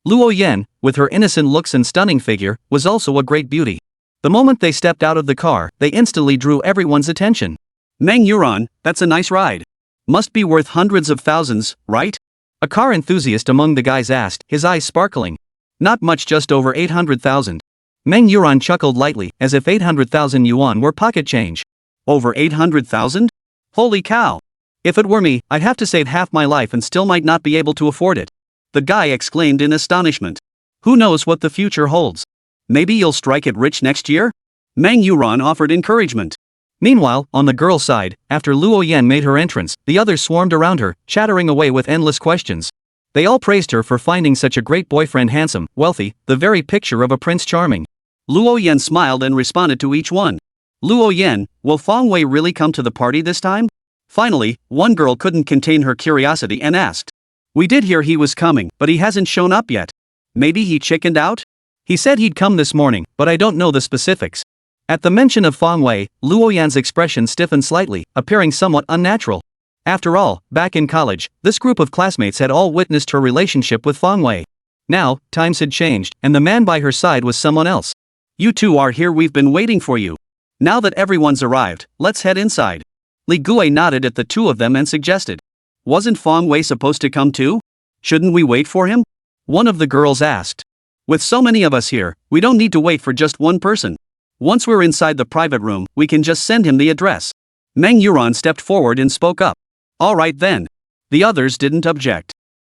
Luo Yan, with her innocent looks and stunning figure, was also a great beauty. The moment they stepped out of the car, they instantly drew everyone's attention. Meng Yuran, that's a nice ride. Must be worth hundreds of thousands, right? A car enthusiast among the guys asked, his eyes sparkling. Not much, just over 800,000. Meng Yuran chuckled lightly, as if 800,000 yuan were pocket change. Over 800,000? Holy cow! If it were me, I'd have to save half my life and still might not be able to afford it. The guy exclaimed in astonishment. Who knows what the future holds? Maybe you'll strike it rich next year? Meng Yuran offered encouragement. Meanwhile, on the girl's side, after Luo Yan made her entrance, the others swarmed around her, chattering away with endless questions. They all praised her for finding such a great boyfriend, handsome, wealthy, the very picture of a Prince Charming. Luo Yan smiled and responded to each one. Luo Yan, will Fong Wei really come to the party this time? Finally, one girl couldn't contain her curiosity and asked. We did hear he was coming, but he hasn't shown up yet. Maybe he chickened out? He said he'd come this morning, but I don't know the specifics. At the mention of Fong Wei, Luo Yan's expression stiffened slightly, appearing somewhat unnatural. After all, back in college, this group of classmates had all witnessed her relationship with Fong Wei. Now, times had changed, and the man by her side was someone else. You two are here, we've been waiting for you. Now that everyone's arrived, let's head inside. Li Gui nodded at the two of them and suggested. Wasn't Fong Wei supposed to come too? Shouldn't we wait for him? One of the girls asked. With so many of us here, we don't need to wait for just one person. Once we're inside the private room, we can just send him the address. Meng Yuran stepped forward and spoke up. All right then. The others didn't object.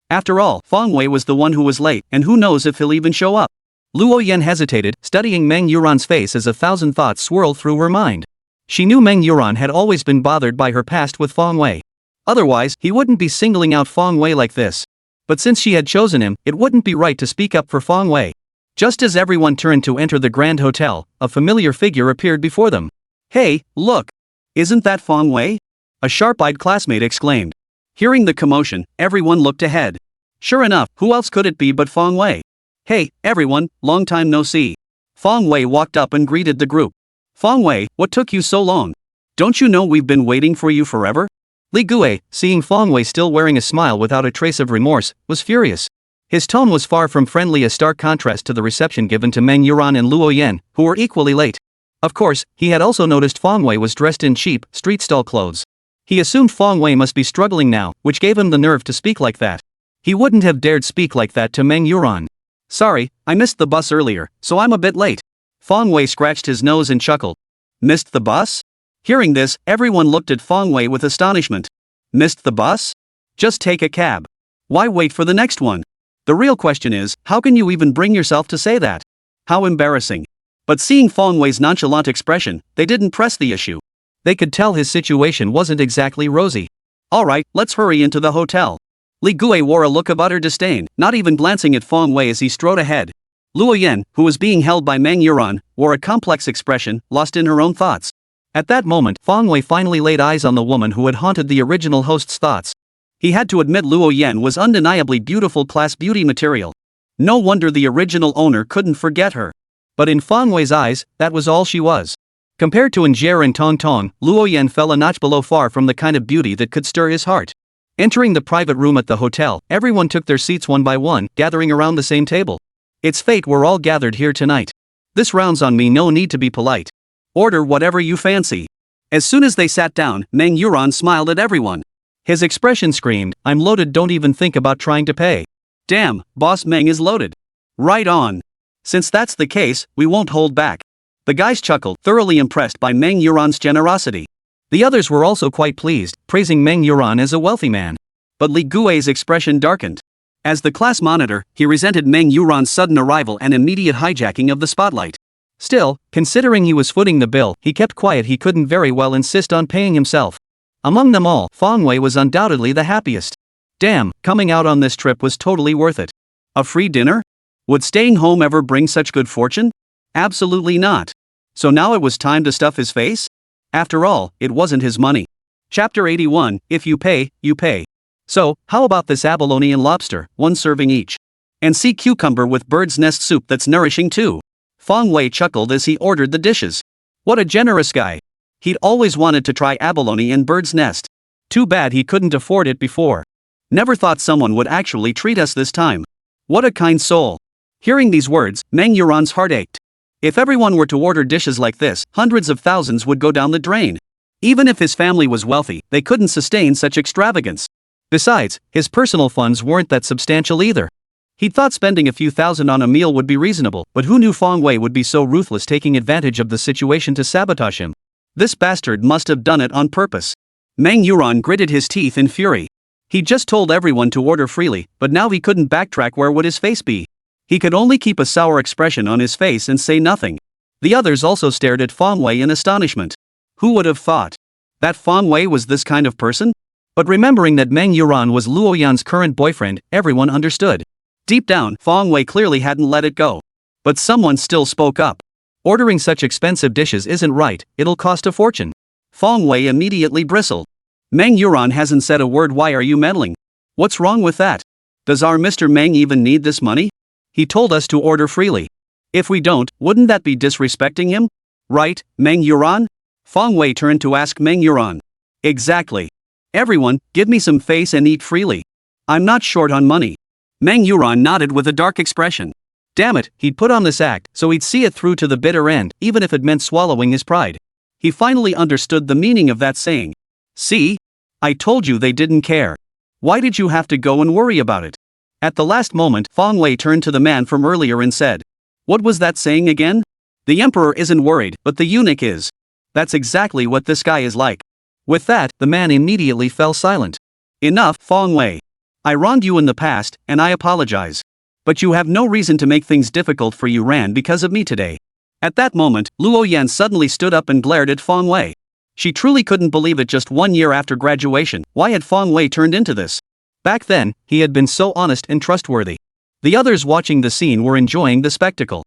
After all, Fong Wei was the one who was late, and who knows if he'll even show up. Luo Yan hesitated, studying Meng Yuran's face as 1,000 thoughts swirled through her mind. She knew Meng Yuran had always been bothered by her past with Fong Wei. Otherwise, he wouldn't be singling out Fong Wei like this. But since she had chosen him, it wouldn't be right to speak up for Fong Wei. Just as everyone turned to enter the Grand Hotel, a familiar figure appeared before them. Hey, look! Isn't that Fong Wei? A sharp-eyed classmate exclaimed. Hearing the commotion, everyone looked ahead. Sure enough, who else could it be but Fong Wei? Hey, everyone, long time no see. Fong Wei walked up and greeted the group. Fong Wei, what took you so long? Don't you know we've been waiting for you forever? Li Gui, seeing Fong Wei still wearing a smile without a trace of remorse, was furious. His tone was far from friendly, a stark contrast to the reception given to Meng Yuran and Luo Yan, who were equally late. Of course, he had also noticed Fong Wei was dressed in cheap, street stall clothes. He assumed Fong Wei must be struggling now, which gave him the nerve to speak like that. He wouldn't have dared speak like that to Meng Yuran. Sorry, I missed the bus earlier, so I'm a bit late. Fong Wei scratched his nose and chuckled. Missed the bus? Hearing this, everyone looked at Fong Wei with astonishment. Missed the bus? Just take a cab. Why wait for the next one? The real question is, how can you even bring yourself to say that? How embarrassing. But seeing Fong Wei's nonchalant expression, they didn't press the issue. They could tell his situation wasn't exactly rosy. Alright, let's hurry into the hotel. Li Gui wore a look of utter disdain, not even glancing at Fong Wei as he strode ahead. Luo Yan, who was being held by Meng Yuran, wore a complex expression, lost in her own thoughts. At that moment, Fong Wei finally laid eyes on the woman who had haunted the original host's thoughts. He had to admit Luo Yan was undeniably beautiful class beauty material. No wonder the original owner couldn't forget her. But in Fong Wei's eyes, that was all she was. Compared to Anjer and Tong Tong, Luo Yan fell a notch below, far from the kind of beauty that could stir his heart. Entering the private room at the hotel, everyone took their seats one by one, gathering around the same table. It's fate we're all gathered here tonight. This round's on me, no need to be polite. Order whatever you fancy. As soon as they sat down, Meng Yuran smiled at everyone. His expression screamed, I'm loaded, don't even think about trying to pay. Damn, Boss Meng is loaded. Right on. Since that's the case, we won't hold back. The guys chuckled, thoroughly impressed by Meng Yuran's generosity. The others were also quite pleased, praising Meng Yuran as a wealthy man. But Li Gui's expression darkened. As the class monitor, he resented Meng Yuran's sudden arrival and immediate hijacking of the spotlight. Still, considering he was footing the bill, he kept quiet. He couldn't very well insist on paying himself. Among them all, Fong Wei was undoubtedly the happiest. Damn, coming out on this trip was totally worth it. A free dinner? Would staying home ever bring such good fortune? Absolutely not. So now it was time to stuff his face? After all, it wasn't his money. Chapter 81, If you pay, you pay. So, how about this abalone and lobster, one serving each? And sea cucumber with bird's nest soup that's nourishing too. Fong Wei chuckled as he ordered the dishes. What a generous guy. He'd always wanted to try abalone and bird's nest. Too bad he couldn't afford it before. Never thought someone would actually treat us this time. What a kind soul. Hearing these words, Meng Yuran's heart ached. If everyone were to order dishes like this, hundreds of thousands would go down the drain. Even if his family was wealthy, they couldn't sustain such extravagance. Besides, his personal funds weren't that substantial either. He'd thought spending a few thousand on a meal would be reasonable, but who knew Fong Wei would be so ruthless, taking advantage of the situation to sabotage him? This bastard must have done it on purpose. Meng Yuran gritted his teeth in fury. He'd just told everyone to order freely, but now he couldn't backtrack. Where would his face be? He could only keep a sour expression on his face and say nothing. The others also stared at Fong Wei in astonishment. Who would have thought that Fong Wei was this kind of person? But remembering that Meng Yuran was Luo Yan's current boyfriend, everyone understood. Deep down, Fong Wei clearly hadn't let it go. But someone still spoke up. Ordering such expensive dishes isn't right, it'll cost a fortune. Fong Wei immediately bristled. Meng Yuran hasn't said a word. Why are you meddling? What's wrong with that? Does our Mr. Meng even need this money? He told us to order freely. If we don't, wouldn't that be disrespecting him? Right, Meng Yuran? Fong Wei turned to ask Meng Yuran. Exactly. Everyone, give me some face and eat freely. I'm not short on money. Meng Yuran nodded with a dark expression. Damn it, he'd put on this act so he'd see it through to the bitter end, even if it meant swallowing his pride. He finally understood the meaning of that saying. See? I told you they didn't care. Why did you have to go and worry about it? At the last moment, Fong Wei turned to the man from earlier and said, what was that saying again? The emperor isn't worried, but the eunuch is. That's exactly what this guy is like. With that, the man immediately fell silent. Enough, Fong Wei. I wronged you in the past, and I apologize. But you have no reason to make things difficult for you Ran because of me today. At that moment, Luo Yan suddenly stood up and glared at Fong Wei. She truly couldn't believe it. Just 1 year after graduation, why had Fong Wei turned into this? Back then, he had been so honest and trustworthy. The others watching the scene were enjoying the spectacle.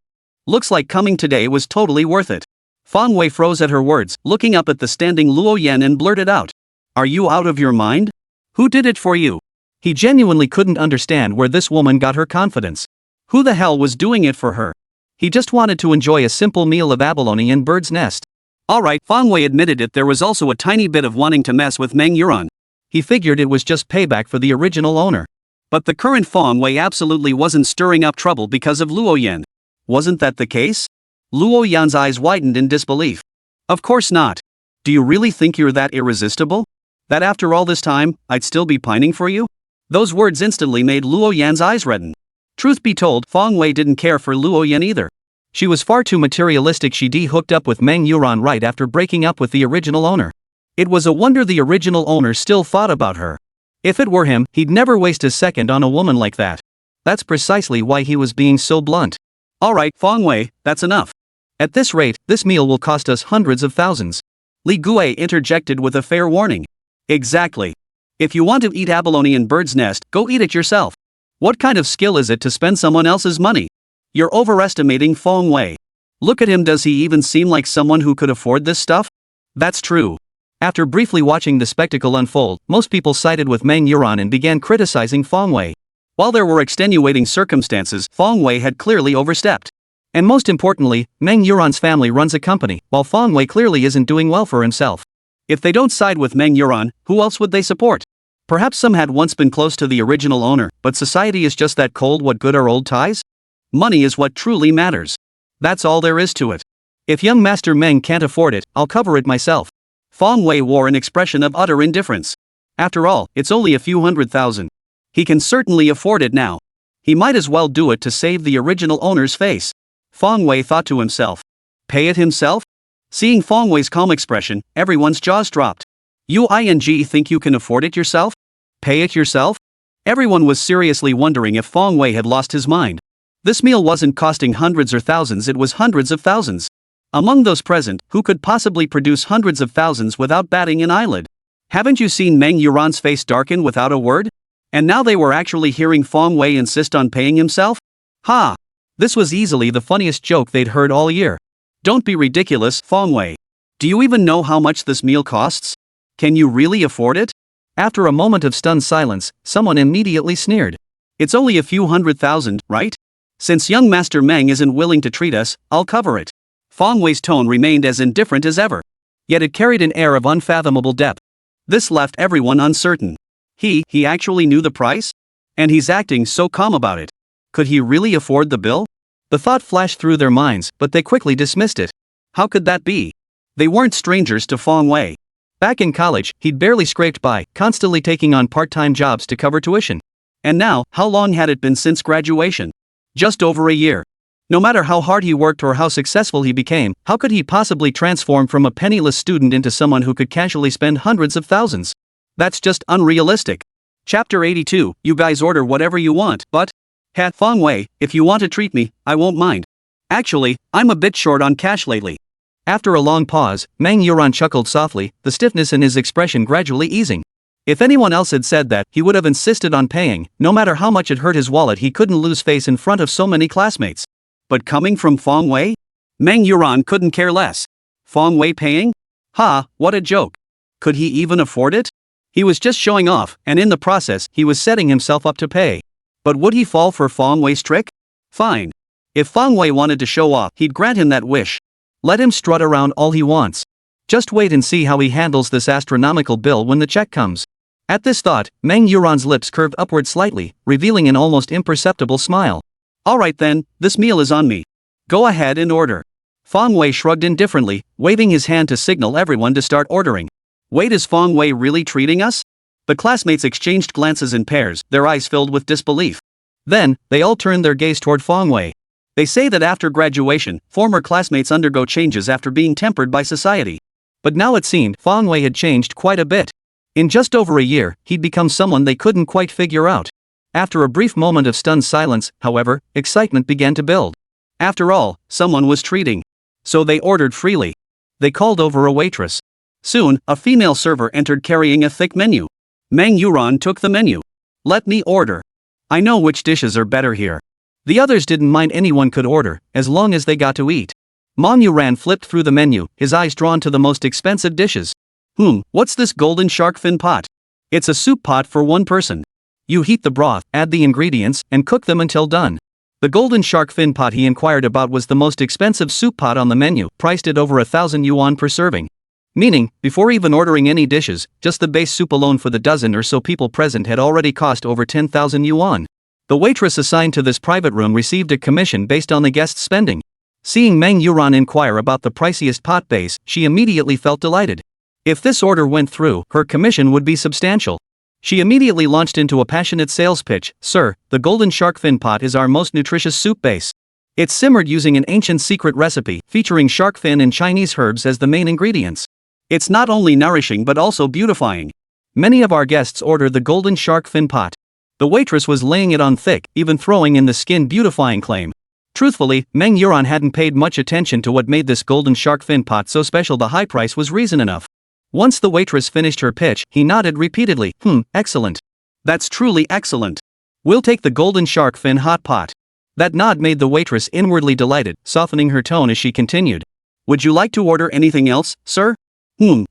Looks like coming today was totally worth it. Fong Wei froze at her words, looking up at the standing Luo Yan and blurted out. Are you out of your mind? Who did it for you? He genuinely couldn't understand where this woman got her confidence. Who the hell was doing it for her? He just wanted to enjoy a simple meal of abalone and bird's nest. Alright, Fong Wei admitted it. There was also a tiny bit of wanting to mess with Meng Yuran. He figured it was just payback for the original owner. But the current Fong Wei absolutely wasn't stirring up trouble because of Luo Yan. Wasn't that the case? Luo Yan's eyes widened in disbelief. Of course not. Do you really think you're that irresistible? That after all this time, I'd still be pining for you? Those words instantly made Luo Yan's eyes redden. Truth be told, Fong Wei didn't care for Luo Yan either. She was far too materialistic. She hooked up with Meng Yuran right after breaking up with the original owner. It was a wonder the original owner still thought about her. If it were him, he'd never waste a second on a woman like that. That's precisely why he was being so blunt. Alright, Fong Wei, that's enough. At this rate, this meal will cost us hundreds of thousands. Li Gui interjected with a fair warning. Exactly. If you want to eat abalone and bird's nest, go eat it yourself. What kind of skill is it to spend someone else's money? You're overestimating Fong Wei. Look at him. Does he even seem like someone who could afford this stuff? That's true. After briefly watching the spectacle unfold, most people sided with Meng Yuran and began criticizing Fong Wei. While there were extenuating circumstances, Fong Wei had clearly overstepped. And most importantly, Meng Yuran's family runs a company, while Fong Wei clearly isn't doing well for himself. If they don't side with Meng Yuran, who else would they support? Perhaps some had once been close to the original owner, but society is just that cold. What good are old ties? Money is what truly matters. That's all there is to it. If young Master Meng can't afford it, I'll cover it myself. Fong Wei wore an expression of utter indifference. After all, it's only a few 100,000. He can certainly afford it now. He might as well do it to save the original owner's face. Fong Wei thought to himself. Pay it himself? Seeing Fong Wei's calm expression, everyone's jaws dropped. You think you can afford it yourself? Pay it yourself? Everyone was seriously wondering if Fong Wei had lost his mind. This meal wasn't costing hundreds or thousands, it was hundreds of thousands. Among those present, who could possibly produce hundreds of thousands without batting an eyelid? Haven't you seen Meng Yuran's face darken without a word? And now they were actually hearing Fong Wei insist on paying himself? Ha! This was easily the funniest joke they'd heard all year. Don't be ridiculous, Fong Wei. Do you even know how much this meal costs? Can you really afford it? After a moment of stunned silence, someone immediately sneered. It's only a few 100,000, right? Since young Master Meng isn't willing to treat us, I'll cover it. Fong Wei's tone remained as indifferent as ever. Yet it carried an air of unfathomable depth. This left everyone uncertain. He actually knew the price? And he's acting so calm about it. Could he really afford the bill? The thought flashed through their minds, but they quickly dismissed it. How could that be? They weren't strangers to Fong Wei. Back in college, he'd barely scraped by, constantly taking on part-time jobs to cover tuition. And now, how long had it been since graduation? Just over a year. No matter how hard he worked or how successful he became, how could he possibly transform from a penniless student into someone who could casually spend hundreds of thousands? That's just unrealistic. Chapter 82, you guys order whatever you want, but... Fong Wei, if you want to treat me, I won't mind. Actually, I'm a bit short on cash lately. After a long pause, Mang Yuran chuckled softly, the stiffness in his expression gradually easing. If anyone else had said that, he would have insisted on paying. No matter how much it hurt his wallet, he couldn't lose face in front of so many classmates. But coming from Fong Wei? Mang Yuran couldn't care less. Fong Wei paying? Ha, what a joke. Could he even afford it? He was just showing off, and in the process, he was setting himself up to pay. But would he fall for Fong Wei's trick? Fine. If Fong Wei wanted to show off, he'd grant him that wish. Let him strut around all he wants. Just wait and see how he handles this astronomical bill when the check comes. At this thought, Mang Yuran's lips curved upward slightly, revealing an almost imperceptible smile. Alright then, this meal is on me. Go ahead and order. Fong Wei shrugged indifferently, waving his hand to signal everyone to start ordering. Wait, is Fong Wei really treating us? The classmates exchanged glances in pairs, their eyes filled with disbelief. Then, they all turned their gaze toward Fong Wei. They say that after graduation, former classmates undergo changes after being tempered by society. But now it seemed Fong Wei had changed quite a bit. In just over a year, he'd become someone they couldn't quite figure out. After a brief moment of stunned silence, however, excitement began to build. After all, someone was treating. So they ordered freely. They called over a waitress. Soon, a female server entered carrying a thick menu. Mang Yuran took the menu. Let me order. I know which dishes are better here. The others didn't mind anyone could order, as long as they got to eat. Mang Yuran flipped through the menu, his eyes drawn to the most expensive dishes. What's this golden shark fin pot? It's a soup pot for one person. You heat the broth, add the ingredients, and cook them until done. The golden shark fin pot he inquired about was the most expensive soup pot on the menu, priced at over 1,000 yuan per serving. Meaning, before even ordering any dishes, just the base soup alone for the dozen or so people present had already cost over 10,000 yuan. The waitress assigned to this private room received a commission based on the guest's spending. Seeing Mang Yuran inquire about the priciest pot base, she immediately felt delighted. If this order went through, her commission would be substantial. She immediately launched into a passionate sales pitch. Sir, the golden shark fin pot is our most nutritious soup base. It's simmered using an ancient secret recipe, featuring shark fin and Chinese herbs as the main ingredients. It's not only nourishing but also beautifying. Many of our guests order the golden shark fin pot. The waitress was laying it on thick, even throwing in the skin beautifying claim. Truthfully, Mang Yuran hadn't paid much attention to what made this golden shark fin pot so special. The high price was reason enough. Once the waitress finished her pitch, he nodded repeatedly. Excellent. That's truly excellent. We'll take the golden shark fin hot pot. That nod made the waitress inwardly delighted, softening her tone as she continued. Would you like to order anything else, sir?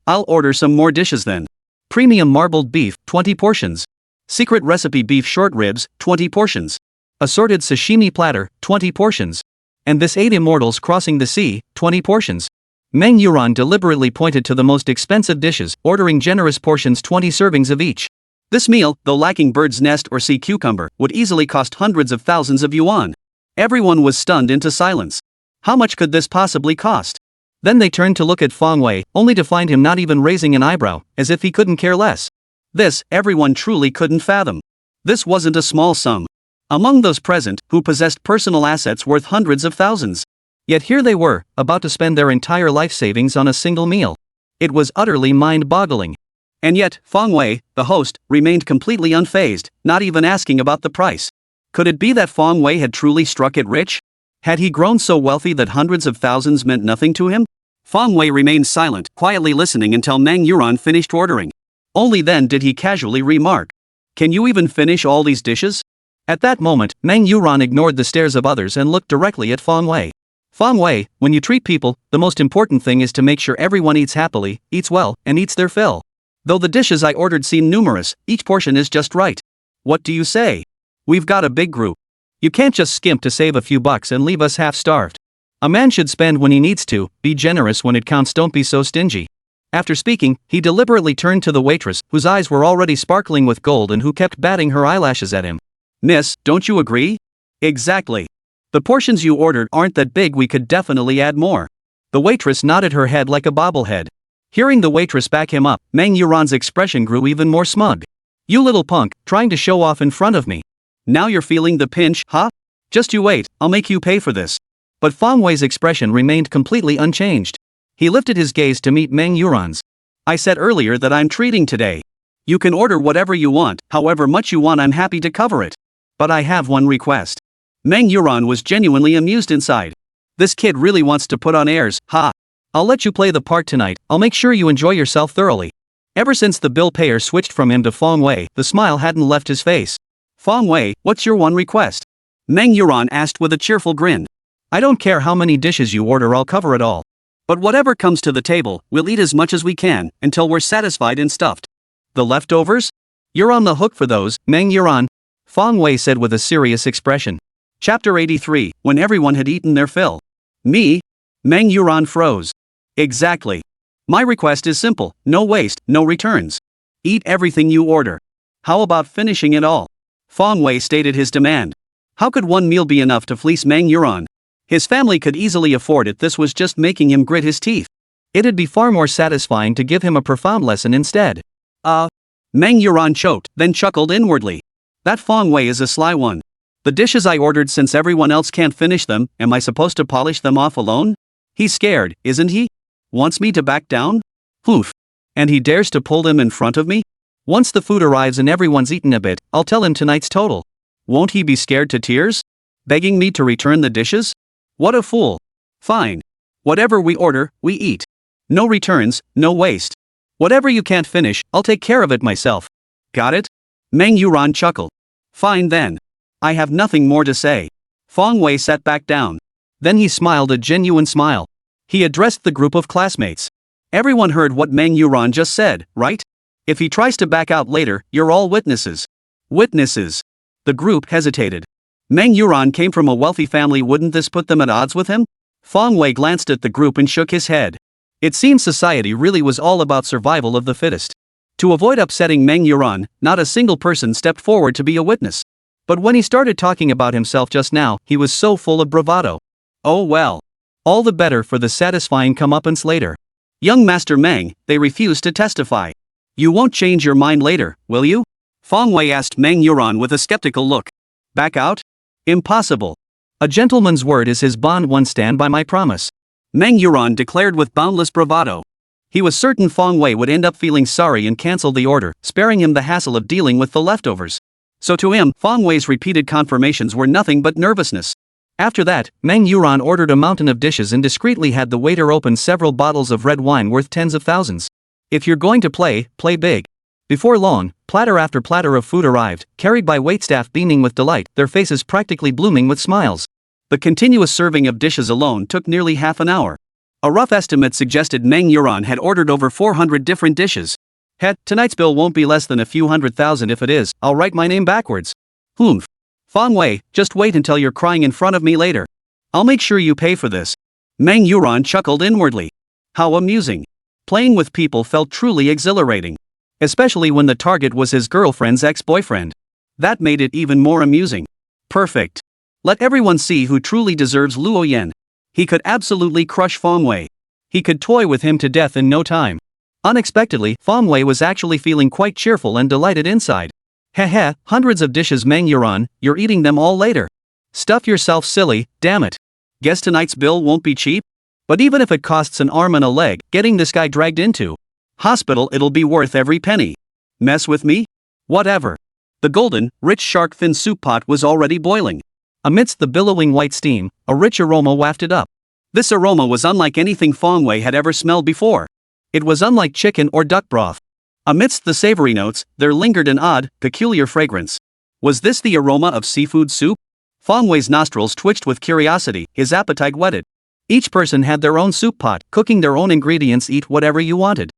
I'll order some more dishes then. Premium marbled beef, 20 portions. Secret recipe beef short ribs, 20 portions. Assorted sashimi platter, 20 portions. And this 8 immortals crossing the sea, 20 portions. Mang Yuran deliberately pointed to the most expensive dishes, ordering generous portions, 20 servings of each. This meal, though lacking bird's nest or sea cucumber, would easily cost hundreds of thousands of yuan. Everyone was stunned into silence. How much could this possibly cost? Then they turned to look at Fong Wei, only to find him not even raising an eyebrow, as if he couldn't care less. This, everyone truly couldn't fathom. This wasn't a small sum. Among those present, who possessed personal assets worth hundreds of thousands. Yet here they were, about to spend their entire life savings on a single meal. It was utterly mind-boggling. And yet, Fong Wei, the host, remained completely unfazed, not even asking about the price. Could it be that Fong Wei had truly struck it rich? Had he grown so wealthy that hundreds of thousands meant nothing to him? Fong Wei remained silent, quietly listening until Mang Yuran finished ordering. Only then did he casually remark, "Can you even finish all these dishes?" At that moment, Mang Yuran ignored the stares of others and looked directly at Fong Wei. Fong Wei, when you treat people, the most important thing is to make sure everyone eats happily, eats well, and eats their fill. Though the dishes I ordered seem numerous, each portion is just right. What do you say? We've got a big group. You can't just skimp to save a few bucks and leave us half-starved. A man should spend when he needs to, be generous when it counts, don't be so stingy. After speaking, he deliberately turned to the waitress, whose eyes were already sparkling with gold and who kept batting her eyelashes at him. Miss, don't you agree? Exactly. The portions you ordered aren't that big, we could definitely add more. The waitress nodded her head like a bobblehead. Hearing the waitress back him up, Mang Yuran's expression grew even more smug. You little punk, trying to show off in front of me. Now you're feeling the pinch, huh? Just you wait, I'll make you pay for this. But Fang Wei's expression remained completely unchanged. He lifted his gaze to meet Mang Yuran's. I said earlier that I'm treating today. You can order whatever you want, however much you want, I'm happy to cover it. But I have one request. Mang Yuran was genuinely amused inside. This kid really wants to put on airs, ha. I'll let you play the part tonight, I'll make sure you enjoy yourself thoroughly. Ever since the bill payer switched from him to Fang Wei, the smile hadn't left his face. Fang Wei, what's your one request? Mang Yuran asked with a cheerful grin. I don't care how many dishes you order, I'll cover it all. But whatever comes to the table, we'll eat as much as we can, until we're satisfied and stuffed. The leftovers? You're on the hook for those, Mang Yuran. Fang Wei said with a serious expression. Chapter 83, when everyone had eaten their fill. Me? Mang Yuran froze. Exactly. My request is simple, no waste, no returns. Eat everything you order. How about finishing it all? Fang Wei stated his demand. How could one meal be enough to fleece Mang Yuran? His family could easily afford it, this was just making him grit his teeth. It'd be far more satisfying to give him a profound lesson instead. Mang Yuran choked, then chuckled inwardly. That Fang Wei is a sly one. The dishes I ordered, since everyone else can't finish them, am I supposed to polish them off alone? He's scared, isn't he? Wants me to back down? Oof. And he dares to pull them in front of me? Once the food arrives and everyone's eaten a bit, I'll tell him tonight's total. Won't he be scared to tears? Begging me to return the dishes? What a fool. Fine. Whatever we order, we eat. No returns, no waste. Whatever you can't finish, I'll take care of it myself. Got it? Mang Yuran chuckled. Fine then. I have nothing more to say. Fang Wei sat back down. Then he smiled a genuine smile. He addressed the group of classmates. Everyone heard what Mang Yuran just said, right? If he tries to back out later, you're all witnesses. Witnesses. The group hesitated. Mang Yuran came from a wealthy family, wouldn't this put them at odds with him? Fang Wei glanced at the group and shook his head. It seemed society really was all about survival of the fittest. To avoid upsetting Mang Yuran, not a single person stepped forward to be a witness. But when he started talking about himself just now, he was so full of bravado. Oh well. All the better for the satisfying comeuppance later. Young Master Mang, they refuse to testify. You won't change your mind later, will you? Fang Wei asked Mang Yuran with a skeptical look. Back out? Impossible. A gentleman's word is his bond, one stand by my promise. Mang Yuran declared with boundless bravado. He was certain Fang Wei would end up feeling sorry and cancel the order, sparing him the hassle of dealing with the leftovers. So to him, Fang Wei's repeated confirmations were nothing but nervousness. After that, Mang Yuran ordered a mountain of dishes and discreetly had the waiter open several bottles of red wine worth tens of thousands. If you're going to play, play big. Before long, platter after platter of food arrived, carried by waitstaff beaming with delight, their faces practically blooming with smiles. The continuous serving of dishes alone took nearly half an hour. A rough estimate suggested Mang Yuran had ordered over 400 different dishes. Heck, tonight's bill won't be less than a few $100,000. If it is, I'll write my name backwards. Humph. Fang Wei, just wait until you're crying in front of me later. I'll make sure you pay for this. Mang Yuran chuckled inwardly. How amusing. Playing with people felt truly exhilarating. Especially when the target was his girlfriend's ex-boyfriend. That made it even more amusing. Perfect. Let everyone see who truly deserves Luo Yan. He could absolutely crush Fang Wei. He could toy with him to death in no time. Unexpectedly, Fang Wei was actually feeling quite cheerful and delighted inside. Heh, hundreds of dishes, Mang Yuran, you're eating them all later. Stuff yourself, silly, damn it. Guess tonight's bill won't be cheap? But even if it costs an arm and a leg, getting this guy dragged into hospital, it'll be worth every penny. Mess with me? Whatever. The golden, rich shark fin soup pot was already boiling. Amidst the billowing white steam, a rich aroma wafted up. This aroma was unlike anything Fang Wei had ever smelled before. It was unlike chicken or duck broth. Amidst the savory notes, there lingered an odd, peculiar fragrance. Was this the aroma of seafood soup? Fang Wei's nostrils twitched with curiosity, his appetite whetted. Each person had their own soup pot, cooking their own ingredients, eat whatever you wanted.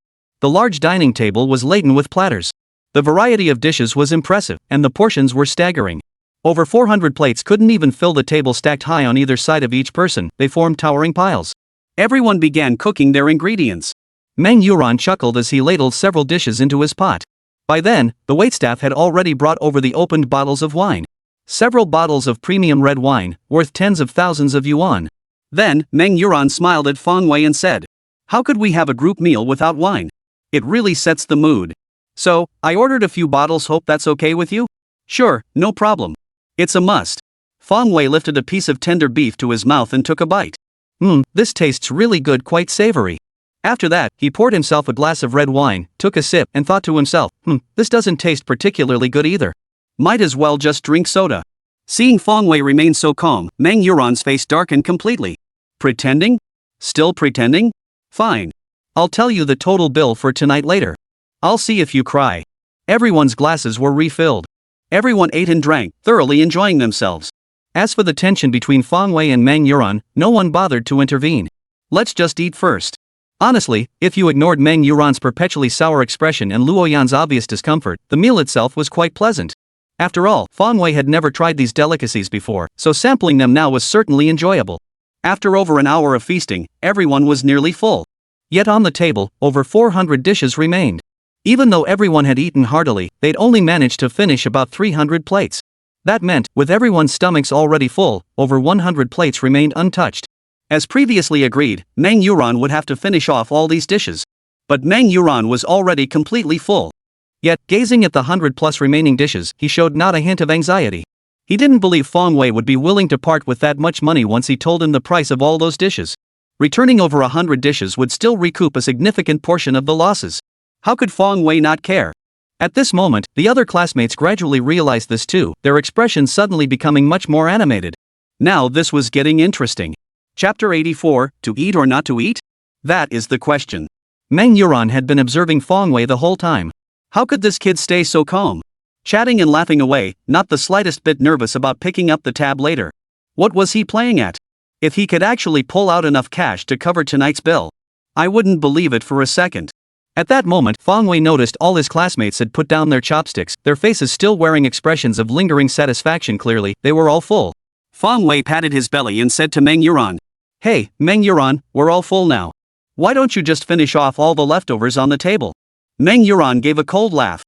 The large dining table was laden with platters. The variety of dishes was impressive, and the portions were staggering. Over 400 plates couldn't even fill the table stacked high on either side of each person, they formed towering piles. Everyone began cooking their ingredients. Meng Yuran chuckled as he ladled several dishes into his pot. By then, the waitstaff had already brought over the opened bottles of wine. Several bottles of premium red wine, worth tens of thousands of yuan. Then, Meng Yuran smiled at Fang Wei and said, "How could we have a group meal without wine? It really sets the mood. So, I ordered a few bottles, hope that's okay with you?" "Sure, no problem. It's a must." Fang Wei lifted a piece of tender beef to his mouth and took a bite. This tastes really good, quite savory. After that, he poured himself a glass of red wine, took a sip, and thought to himself, this doesn't taste particularly good either. Might as well just drink soda. Seeing Fang Wei remain so calm, Meng Yuran's face darkened completely. Pretending? Still pretending? Fine. I'll tell you the total bill for tonight later. I'll see if you cry. Everyone's glasses were refilled. Everyone ate and drank, thoroughly enjoying themselves. As for the tension between Fang Wei and Meng Yuran, no one bothered to intervene. Let's just eat first. Honestly, if you ignored Meng Yuran's perpetually sour expression and Luo Yan's obvious discomfort, the meal itself was quite pleasant. After all, Fang Wei had never tried these delicacies before, so sampling them now was certainly enjoyable. After over an hour of feasting, everyone was nearly full. Yet on the table, over 400 dishes remained. Even though everyone had eaten heartily, they'd only managed to finish about 300 plates. That meant, with everyone's stomachs already full, over 100 plates remained untouched. As previously agreed, Meng Yuran would have to finish off all these dishes. But Meng Yuran was already completely full. Yet, gazing at the 100+ remaining dishes, he showed not a hint of anxiety. He didn't believe Fang Wei would be willing to part with that much money once he told him the price of all those dishes. Returning over 100 dishes would still recoup a significant portion of the losses. How could Fang Wei not care? At this moment, the other classmates gradually realized this too, their expressions suddenly becoming much more animated. Now this was getting interesting. Chapter 84, To Eat or Not to Eat? That is the question. Meng Yuran had been observing Fang Wei the whole time. How could this kid stay so calm? Chatting and laughing away, not the slightest bit nervous about picking up the tab later. What was he playing at? If he could actually pull out enough cash to cover tonight's bill, I wouldn't believe it for a second. At that moment, Fang Wei noticed all his classmates had put down their chopsticks, their faces still wearing expressions of lingering satisfaction. Clearly, they were all full. Fang Wei patted his belly and said to Meng Yuran, "Hey, Meng Yuran, we're all full now. Why don't you just finish off all the leftovers on the table?" Meng Yuran gave a cold laugh.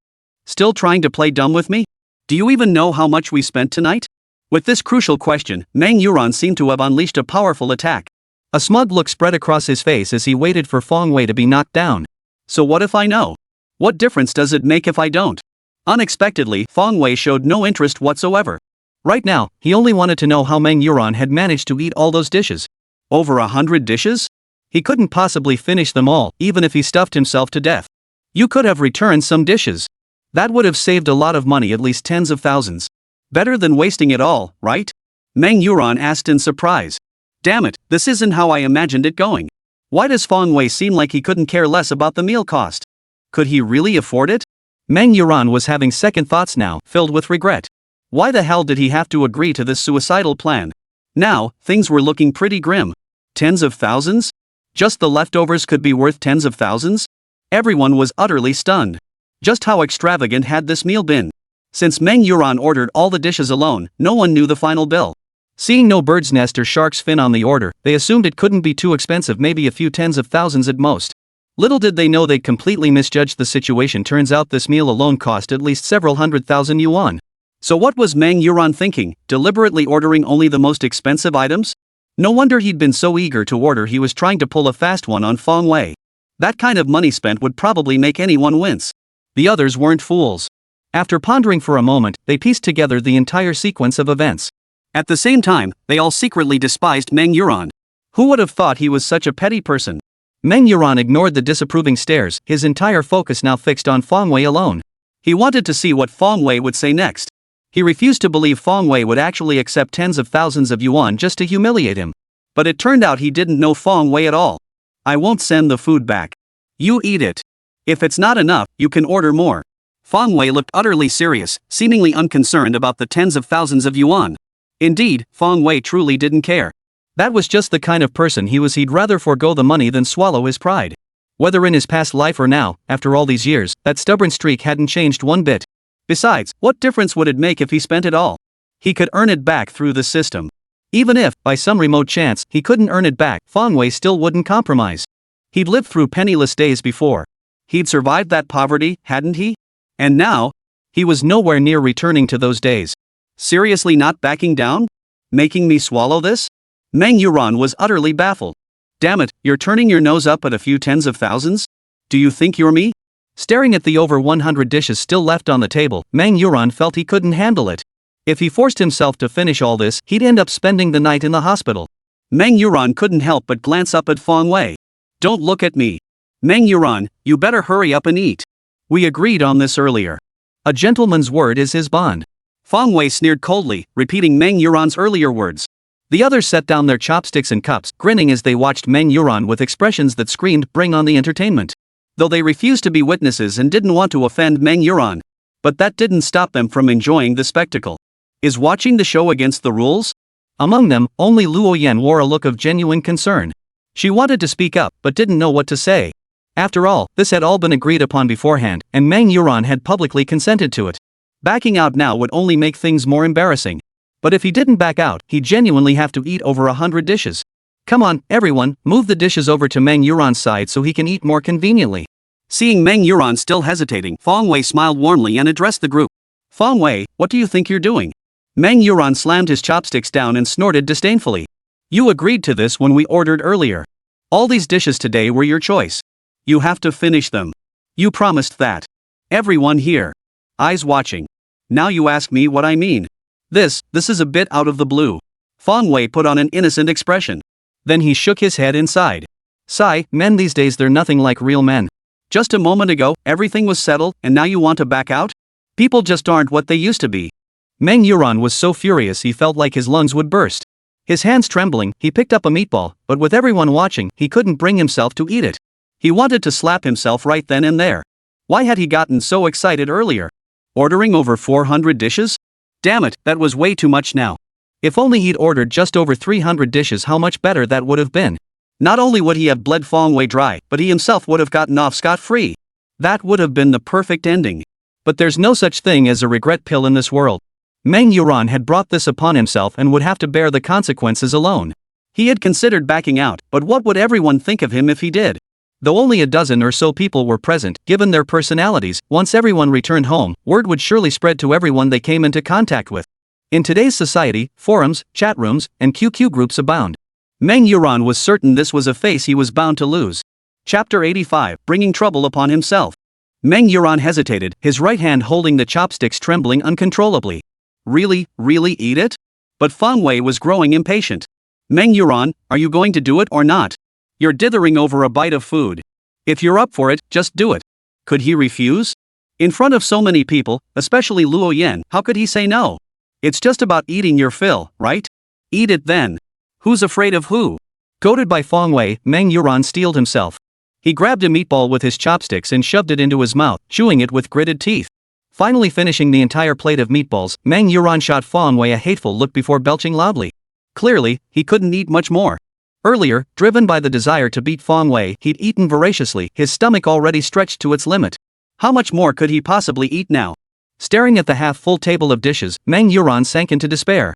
"Still trying to play dumb with me? Do you even know how much we spent tonight?" With this crucial question, Meng Yuran seemed to have unleashed a powerful attack. A smug look spread across his face as he waited for Fang Wei to be knocked down. So what if I know? What difference does it make if I don't? Unexpectedly, Fang Wei showed no interest whatsoever. Right now, he only wanted to know how Meng Yuran had managed to eat all those dishes. Over 100 dishes? He couldn't possibly finish them all, even if he stuffed himself to death. You could have returned some dishes. That would have saved a lot of money, at least tens of thousands. Better than wasting it all, right? Meng Yuran asked in surprise. Damn it, this isn't how I imagined it going. Why does Fang Wei seem like he couldn't care less about the meal cost? Could he really afford it? Meng Yuran was having second thoughts now, filled with regret. Why the hell did he have to agree to this suicidal plan? Now, things were looking pretty grim. Tens of thousands? Just the leftovers could be worth tens of thousands? Everyone was utterly stunned. Just how extravagant had this meal been? Since Meng Yuran ordered all the dishes alone, no one knew the final bill. Seeing no bird's nest or shark's fin on the order, they assumed it couldn't be too expensive, maybe a few tens of thousands at most. Little did they know they'd completely misjudged the situation. Turns out this meal alone cost at least several 100,000 yuan. So what was Meng Yuran thinking, deliberately ordering only the most expensive items? No wonder he'd been so eager to order. He was trying to pull a fast one on Fang Wei. That kind of money spent would probably make anyone wince. The others weren't fools. After pondering for a moment, they pieced together the entire sequence of events. At the same time, they all secretly despised Meng Yuran. Who would have thought he was such a petty person? Meng Yuran ignored the disapproving stares, his entire focus now fixed on Fang Wei alone. He wanted to see what Fang Wei would say next. He refused to believe Fang Wei would actually accept tens of thousands of yuan just to humiliate him. But it turned out he didn't know Fang Wei at all. "I won't send the food back. You eat it. If it's not enough, you can order more." Fang Wei looked utterly serious, seemingly unconcerned about the tens of thousands of yuan. Indeed, Fang Wei truly didn't care. That was just the kind of person he was. He'd rather forego the money than swallow his pride. Whether in his past life or now, after all these years, that stubborn streak hadn't changed one bit. Besides, what difference would it make if he spent it all? He could earn it back through the system. Even if, by some remote chance, he couldn't earn it back, Fang Wei still wouldn't compromise. He'd lived through penniless days before. He'd survived that poverty, hadn't he? And now, he was nowhere near returning to those days. Seriously not backing down? Making me swallow this? Meng Yuran was utterly baffled. Damn it, you're turning your nose up at a few tens of thousands? Do you think you're me? Staring at the over 100 dishes still left on the table, Meng Yuran felt he couldn't handle it. If he forced himself to finish all this, he'd end up spending the night in the hospital. Meng Yuran couldn't help but glance up at Fang Wei. Don't look at me. Meng Yuran, you better hurry up and eat. We agreed on this earlier. A gentleman's word is his bond. Fang Wei sneered coldly, repeating Meng Yuran's earlier words. The others set down their chopsticks and cups, grinning as they watched Meng Yuran with expressions that screamed, "Bring on the entertainment." Though they refused to be witnesses and didn't want to offend Meng Yuran. But that didn't stop them from enjoying the spectacle. Is watching the show against the rules? Among them, only Luo Yan wore a look of genuine concern. She wanted to speak up, but didn't know what to say. After all, this had all been agreed upon beforehand, and Meng Yuran had publicly consented to it. Backing out now would only make things more embarrassing. But if he didn't back out, he'd genuinely have to eat over 100 dishes. Come on, everyone, move the dishes over to Meng Yuran's side so he can eat more conveniently. Seeing Meng Yuran still hesitating, Fang Wei smiled warmly and addressed the group. Fang Wei, what do you think you're doing? Meng Yuran slammed his chopsticks down and snorted disdainfully. You agreed to this when we ordered earlier. All these dishes today were your choice. You have to finish them. You promised that. Everyone here. Eyes watching. Now you ask me what I mean. This is a bit out of the blue. Fang Wei put on an innocent expression. Then he shook his head and sighed. Sigh, men these days they're nothing like real men. Just a moment ago, everything was settled, and now you want to back out? People just aren't what they used to be. Meng Yuran was so furious he felt like his lungs would burst. His hands trembling, he picked up a meatball, but with everyone watching, he couldn't bring himself to eat it. He wanted to slap himself right then and there. Why had he gotten so excited earlier? Ordering over 400 dishes? Damn it, that was way too much now. If only he'd ordered just over 300 dishes, how much better that would have been. Not only would he have bled Fang Wei dry, but he himself would have gotten off scot-free. That would have been the perfect ending. But there's no such thing as a regret pill in this world. Meng Yuran had brought this upon himself and would have to bear the consequences alone. He had considered backing out, but what would everyone think of him if he did? Though only a dozen or so people were present, given their personalities, once everyone returned home, word would surely spread to everyone they came into contact with. In today's society, forums, chat rooms, and QQ groups abound. Meng Yuran was certain this was a face he was bound to lose. Chapter 85, Bringing Trouble Upon Himself. Meng Yuran hesitated, his right hand holding the chopsticks trembling uncontrollably. Really eat it? But Fang Wei was growing impatient. Meng Yuran, are you going to do it or not? You're dithering over a bite of food. If you're up for it, just do it. Could he refuse? In front of so many people, especially Luo Yan, how could he say no? It's just about eating your fill, right? Eat it then. Who's afraid of who? Goaded by Fang Wei, Meng Yuran steeled himself. He grabbed a meatball with his chopsticks and shoved it into his mouth, chewing it with gritted teeth. Finally finishing the entire plate of meatballs, Meng Yuran shot Fang Wei a hateful look before belching loudly. Clearly, he couldn't eat much more. Earlier, driven by the desire to beat Fang Wei, he'd eaten voraciously, his stomach already stretched to its limit. How much more could he possibly eat now? Staring at the half-full table of dishes, Meng Yuran sank into despair.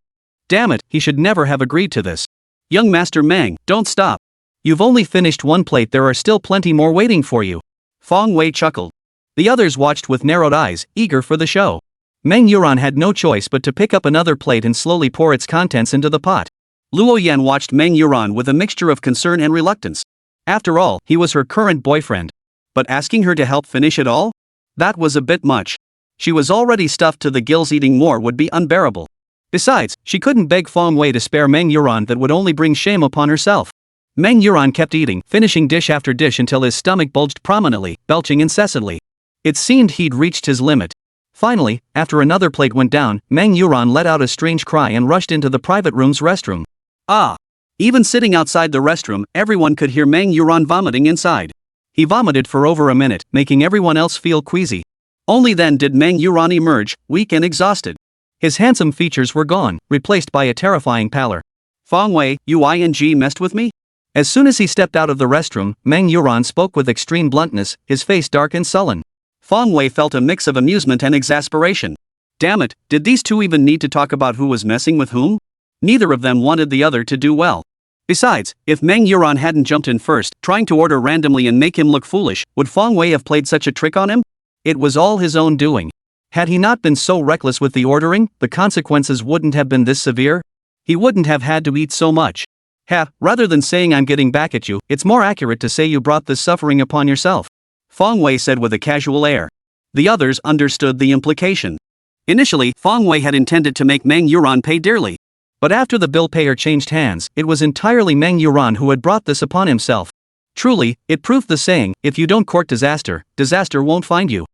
Damn it, he should never have agreed to this. Young Master Meng, don't stop. You've only finished one plate, there are still plenty more waiting for you. Fang Wei chuckled. The others watched with narrowed eyes, eager for the show. Meng Yuran had no choice but to pick up another plate and slowly pour its contents into the pot. Luo Yan watched Meng Yuran with a mixture of concern and reluctance. After all, he was her current boyfriend. But asking her to help finish it all? That was a bit much. She was already stuffed to the gills, eating more would be unbearable. Besides, she couldn't beg Fang Wei to spare Meng Yuran, that would only bring shame upon herself. Meng Yuran kept eating, finishing dish after dish until his stomach bulged prominently, belching incessantly. It seemed he'd reached his limit. Finally, after another plate went down, Meng Yuran let out a strange cry and rushed into the private room's restroom. Ah! Even sitting outside the restroom, everyone could hear Meng Yuran vomiting inside. He vomited for over a minute, making everyone else feel queasy. Only then did Meng Yuran emerge, weak and exhausted. His handsome features were gone, replaced by a terrifying pallor. Fang Wei, you ing messed with me? As soon as he stepped out of the restroom, Meng Yuran spoke with extreme bluntness, his face dark and sullen. Fang Wei felt a mix of amusement and exasperation. Damn it, did these two even need to talk about who was messing with whom? Neither of them wanted the other to do well. Besides, if Meng Yuran hadn't jumped in first, trying to order randomly and make him look foolish, would Fang Wei have played such a trick on him? It was all his own doing. Had he not been so reckless with the ordering, the consequences wouldn't have been this severe. He wouldn't have had to eat so much. Rather than saying I'm getting back at you, it's more accurate to say you brought this suffering upon yourself. Fang Wei said with a casual air. The others understood the implication. Initially, Fang Wei had intended to make Meng Yuran pay dearly. But after the bill payer changed hands, it was entirely Meng Yuran who had brought this upon himself. Truly, it proved the saying, if you don't court disaster, disaster won't find you.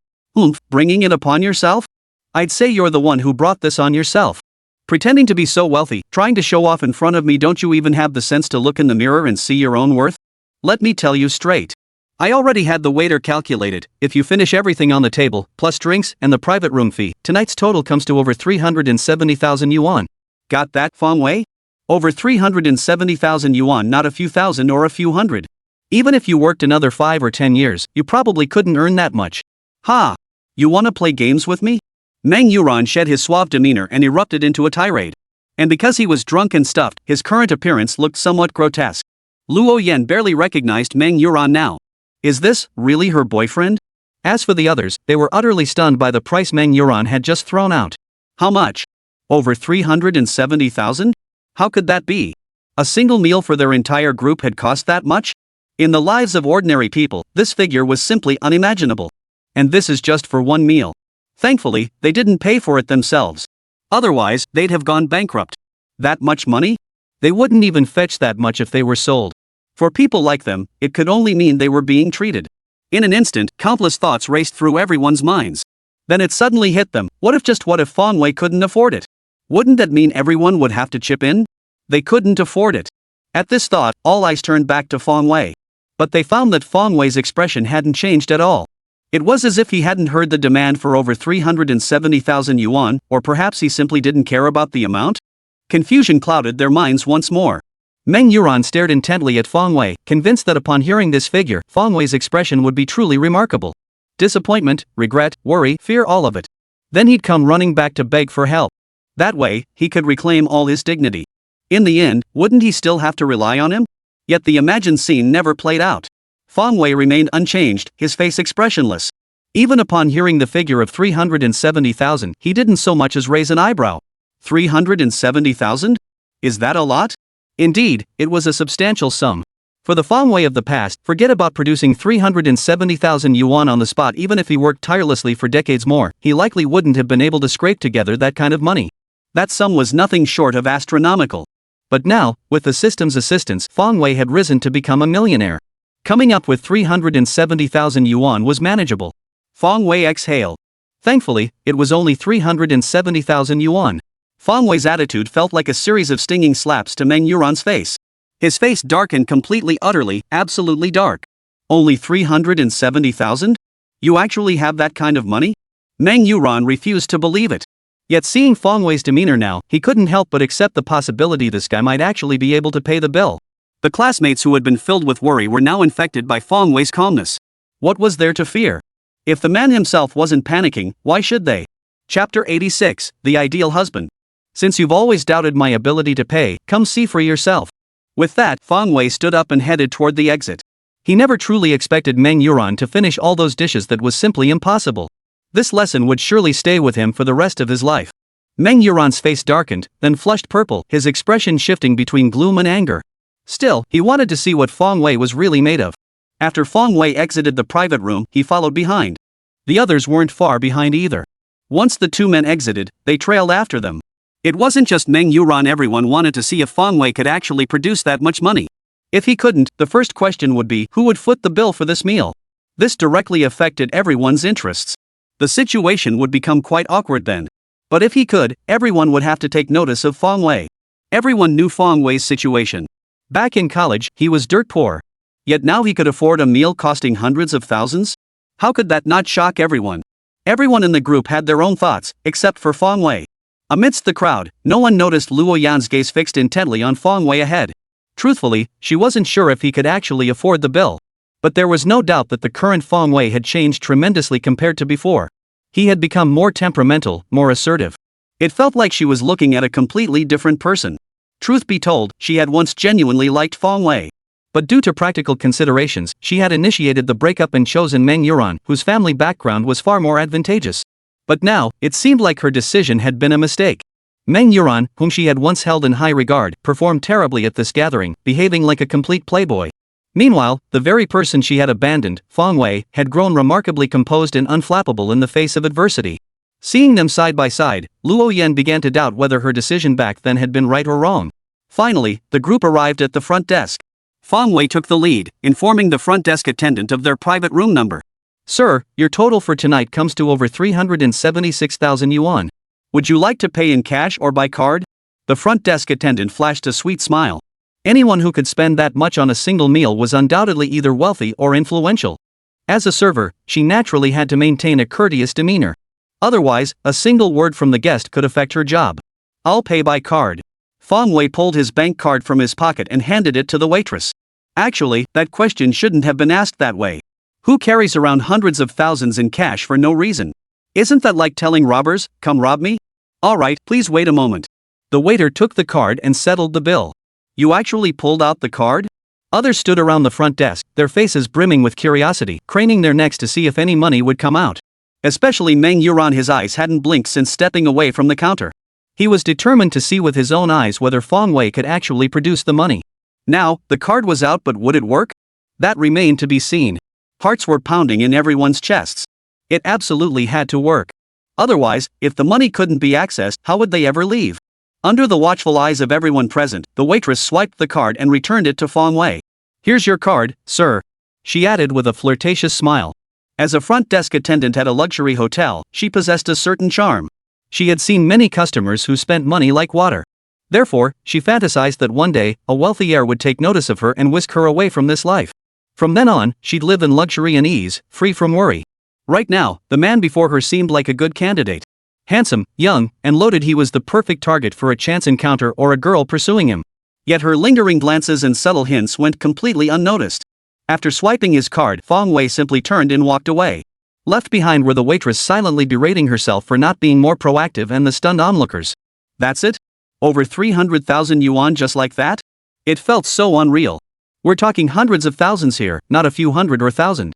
Bringing it upon yourself? I'd say you're the one who brought this on yourself. Pretending to be so wealthy, trying to show off in front of me, don't you even have the sense to look in the mirror and see your own worth? Let me tell you straight. I already had the waiter calculated. If you finish everything on the table, plus drinks and the private room fee, tonight's total comes to over 370,000 yuan. Got that, Fang Wei? Over 370,000 yuan, not a few thousand or a few hundred. Even if you worked another 5 or 10 years, you probably couldn't earn that much. Ha! You wanna play games with me? Meng Yuran shed his suave demeanor and erupted into a tirade. And because he was drunk and stuffed, his current appearance looked somewhat grotesque. Luo Yan barely recognized Meng Yuran now. Is this really her boyfriend? As for the others, they were utterly stunned by the price Meng Yuran had just thrown out. How much? Over 370,000? How could that be? A single meal for their entire group had cost that much? In the lives of ordinary people, this figure was simply unimaginable. And this is just for one meal. Thankfully, they didn't pay for it themselves. Otherwise, they'd have gone bankrupt. That much money? They wouldn't even fetch that much if they were sold. For people like them, it could only mean they were being treated. In an instant, countless thoughts raced through everyone's minds. Then it suddenly hit them, what if Fang Wei couldn't afford it? Wouldn't that mean everyone would have to chip in? They couldn't afford it. At this thought, all eyes turned back to Fang Wei. But they found that Fang Wei's expression hadn't changed at all. It was as if he hadn't heard the demand for over 370,000 yuan, or perhaps he simply didn't care about the amount? Confusion clouded their minds once more. Meng Yuran stared intently at Fang Wei, convinced that upon hearing this figure, Fang Wei's expression would be truly remarkable. Disappointment, regret, worry, fear, all of it. Then he'd come running back to beg for help. That way, he could reclaim all his dignity. In the end, wouldn't he still have to rely on him? Yet the imagined scene never played out. Fang Wei remained unchanged, his face expressionless. Even upon hearing the figure of 370,000, he didn't so much as raise an eyebrow. 370,000? Is that a lot? Indeed, it was a substantial sum. For the Fang Wei of the past, forget about producing 370,000 yuan on the spot. Even if he worked tirelessly for decades more, he likely wouldn't have been able to scrape together that kind of money. That sum was nothing short of astronomical. But now, with the system's assistance, Fang Wei had risen to become a millionaire. Coming up with 370,000 yuan was manageable. Fang Wei exhaled. Thankfully, it was only 370,000 yuan. Fang Wei's attitude felt like a series of stinging slaps to Meng Yuran's face. His face darkened completely, utterly, absolutely dark. Only 370,000? You actually have that kind of money? Meng Yuran refused to believe it. Yet seeing Fang Wei's demeanor now, he couldn't help but accept the possibility this guy might actually be able to pay the bill. The classmates who had been filled with worry were now infected by Fang Wei's calmness. What was there to fear? If the man himself wasn't panicking, why should they? Chapter 86, The Ideal Husband. Since you've always doubted my ability to pay, come see for yourself. With that, Fang Wei stood up and headed toward the exit. He never truly expected Meng Yuran to finish all those dishes. That was simply impossible. This lesson would surely stay with him for the rest of his life. Meng Yuran's face darkened, then flushed purple, his expression shifting between gloom and anger. Still, he wanted to see what Fang Wei was really made of. After Fang Wei exited the private room, he followed behind. The others weren't far behind either. Once the two men exited, they trailed after them. It wasn't just Meng Yuran, everyone wanted to see if Fang Wei could actually produce that much money. If he couldn't, the first question would be, who would foot the bill for this meal? This directly affected everyone's interests. The situation would become quite awkward then. But if he could, everyone would have to take notice of Fang Wei. Everyone knew Fang Wei's situation. Back in college, he was dirt poor. Yet now he could afford a meal costing hundreds of thousands? How could that not shock everyone? Everyone in the group had their own thoughts, except for Fang Wei. Amidst the crowd, no one noticed Luo Yan's gaze fixed intently on Fang Wei ahead. Truthfully, she wasn't sure if he could actually afford the bill. But there was no doubt that the current Fong Wei had changed tremendously compared to before. He had become more temperamental, more assertive. It felt like she was looking at a completely different person. Truth be told, she had once genuinely liked Fong Wei. But due to practical considerations, she had initiated the breakup and chosen Meng Yuran, whose family background was far more advantageous. But now, it seemed like her decision had been a mistake. Meng Yuran, whom she had once held in high regard, performed terribly at this gathering, behaving like a complete playboy. Meanwhile, the very person she had abandoned, Fong Wei, had grown remarkably composed and unflappable in the face of adversity. Seeing them side by side, Luo Yan began to doubt whether her decision back then had been right or wrong. Finally, the group arrived at the front desk. Fong Wei took the lead, informing the front desk attendant of their private room number. "Sir, your total for tonight comes to over 376,000 yuan. Would you like to pay in cash or by card?" The front desk attendant flashed a sweet smile. Anyone who could spend that much on a single meal was undoubtedly either wealthy or influential. As a server, she naturally had to maintain a courteous demeanor. Otherwise, a single word from the guest could affect her job. "I'll pay by card." Fong Wei pulled his bank card from his pocket and handed it to the waitress. Actually, that question shouldn't have been asked that way. Who carries around hundreds of thousands in cash for no reason? Isn't that like telling robbers, "Come rob me"? "Alright, please wait a moment." The waiter took the card and settled the bill. "You actually pulled out the card?" Others stood around the front desk, their faces brimming with curiosity, craning their necks to see if any money would come out. Especially Meng Yuran, his eyes hadn't blinked since stepping away from the counter. He was determined to see with his own eyes whether Fong Wei could actually produce the money. Now, the card was out, but would it work? That remained to be seen. Hearts were pounding in everyone's chests. It absolutely had to work. Otherwise, if the money couldn't be accessed, how would they ever leave? Under the watchful eyes of everyone present, the waitress swiped the card and returned it to Fong Wei. "Here's your card, sir," she added with a flirtatious smile. As a front desk attendant at a luxury hotel, she possessed a certain charm. She had seen many customers who spent money like water. Therefore, she fantasized that one day, a wealthy heir would take notice of her and whisk her away from this life. From then on, she'd live in luxury and ease, free from worry. Right now, the man before her seemed like a good candidate. Handsome, young, and loaded, he was the perfect target for a chance encounter or a girl pursuing him. Yet her lingering glances and subtle hints went completely unnoticed. After swiping his card, Fong Wei simply turned and walked away. Left behind were the waitress silently berating herself for not being more proactive and the stunned onlookers. That's it? Over 300,000 yuan just like that? It felt so unreal. We're talking hundreds of thousands here, not a few hundred or thousand.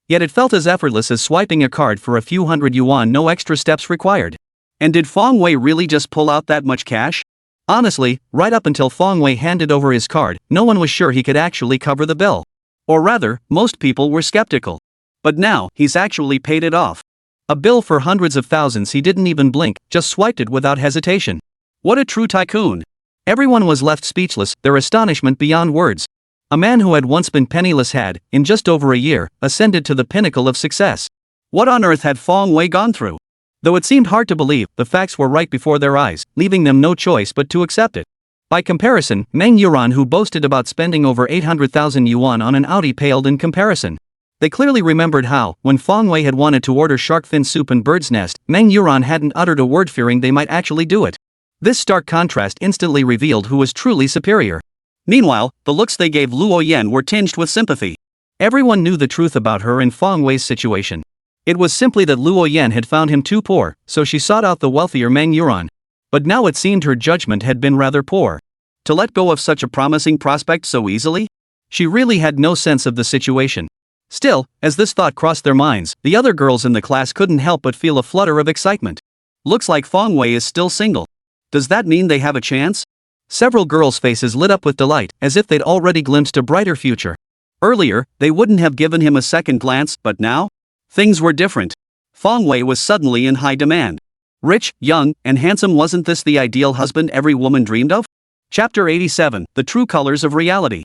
Yet it felt as effortless as swiping a card for a few hundred yuan, no extra steps required. And did Fong Wei really just pull out that much cash? Honestly, right up until Fong Wei handed over his card, no one was sure he could actually cover the bill. Or rather, most people were skeptical. But now, he's actually paid it off. A bill for hundreds of thousands, he didn't even blink, just swiped it without hesitation. What a true tycoon. Everyone was left speechless, their astonishment beyond words. A man who had once been penniless had, in just over a year, ascended to the pinnacle of success. What on earth had Fong Wei gone through? Though it seemed hard to believe, the facts were right before their eyes, leaving them no choice but to accept it. By comparison, Meng Yuran, who boasted about spending over 800,000 yuan on an Audi, paled in comparison. They clearly remembered how, when Fong Wei had wanted to order shark fin soup and bird's nest, Meng Yuran hadn't uttered a word, fearing they might actually do it. This stark contrast instantly revealed who was truly superior. Meanwhile, the looks they gave Luo Yan were tinged with sympathy. Everyone knew the truth about her and Fong Wei's situation. It was simply that Luo Yan had found him too poor, so she sought out the wealthier Meng Yuran. But now it seemed her judgment had been rather poor. To let go of such a promising prospect so easily? She really had no sense of the situation. Still, as this thought crossed their minds, the other girls in the class couldn't help but feel a flutter of excitement. Looks like Fong Wei is still single. Does that mean they have a chance? Several girls' faces lit up with delight, as if they'd already glimpsed a brighter future. Earlier, they wouldn't have given him a second glance, but now? Things were different. Fong Wei was suddenly in high demand. Rich, young, and handsome, wasn't this the ideal husband every woman dreamed of? Chapter 87, The True Colors of Reality.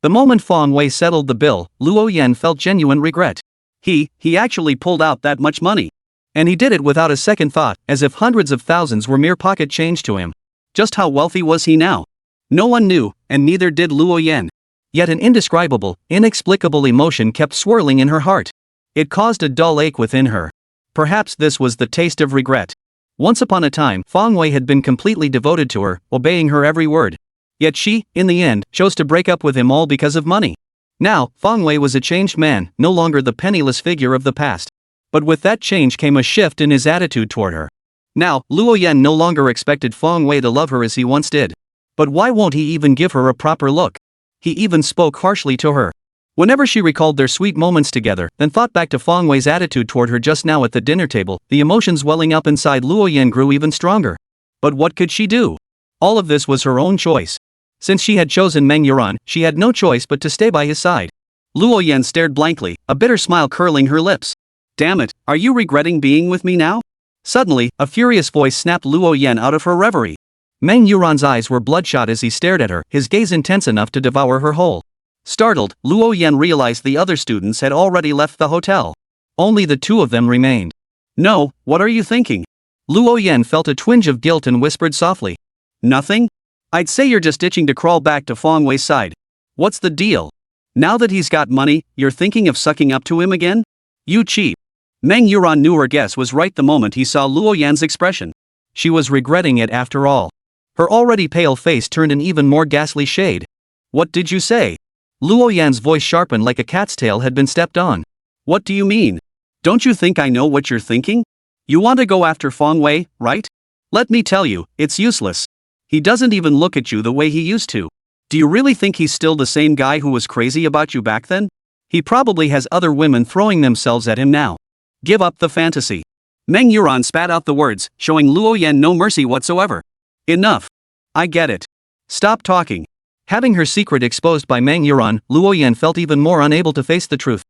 The moment Fong Wei settled the bill, Luo Yan felt genuine regret. He actually pulled out that much money. And he did it without a second thought, as if hundreds of thousands were mere pocket change to him. Just how wealthy was he now? No one knew, and neither did Luo Yan. Yet an indescribable, inexplicable emotion kept swirling in her heart. It caused a dull ache within her. Perhaps this was the taste of regret. Once upon a time, Fong Wei had been completely devoted to her, obeying her every word. Yet she, in the end, chose to break up with him all because of money. Now, Fang Wei was a changed man, no longer the penniless figure of the past. But with that change came a shift in his attitude toward her. Now, Luo Yan no longer expected Fang Wei to love her as he once did. But why won't he even give her a proper look? He even spoke harshly to her. Whenever she recalled their sweet moments together, then thought back to Fang Wei's attitude toward her just now at the dinner table, the emotions welling up inside Luo Yan grew even stronger. But what could she do? All of this was her own choice. Since she had chosen Meng Yuran, she had no choice but to stay by his side. Luo Yan stared blankly, a bitter smile curling her lips. Damn it, are you regretting being with me now? Suddenly, a furious voice snapped Luo Yan out of her reverie. Meng Yuran's eyes were bloodshot as he stared at her, his gaze intense enough to devour her whole. Startled, Luo Yan realized the other students had already left the hotel. Only the two of them remained. No, what are you thinking? Luo Yan felt a twinge of guilt and whispered softly. Nothing? I'd say you're just itching to crawl back to Fang Wei's side. What's the deal? Now that he's got money, you're thinking of sucking up to him again? You cheap. Meng Yuran knew her guess was right the moment he saw Luo Yan's expression. She was regretting it after all. Her already pale face turned an even more ghastly shade. What did you say? Luo Yan's voice sharpened like a cat's tail had been stepped on. What do you mean? Don't you think I know what you're thinking? You want to go after Fang Wei, right? Let me tell you, it's useless. He doesn't even look at you the way he used to. Do you really think he's still the same guy who was crazy about you back then? He probably has other women throwing themselves at him now. Give up the fantasy. Meng Yuran spat out the words, showing Luo Yan no mercy whatsoever. Enough. I get it. Stop talking. Having her secret exposed by Meng Yuran, Luo Yan felt even more unable to face the truth.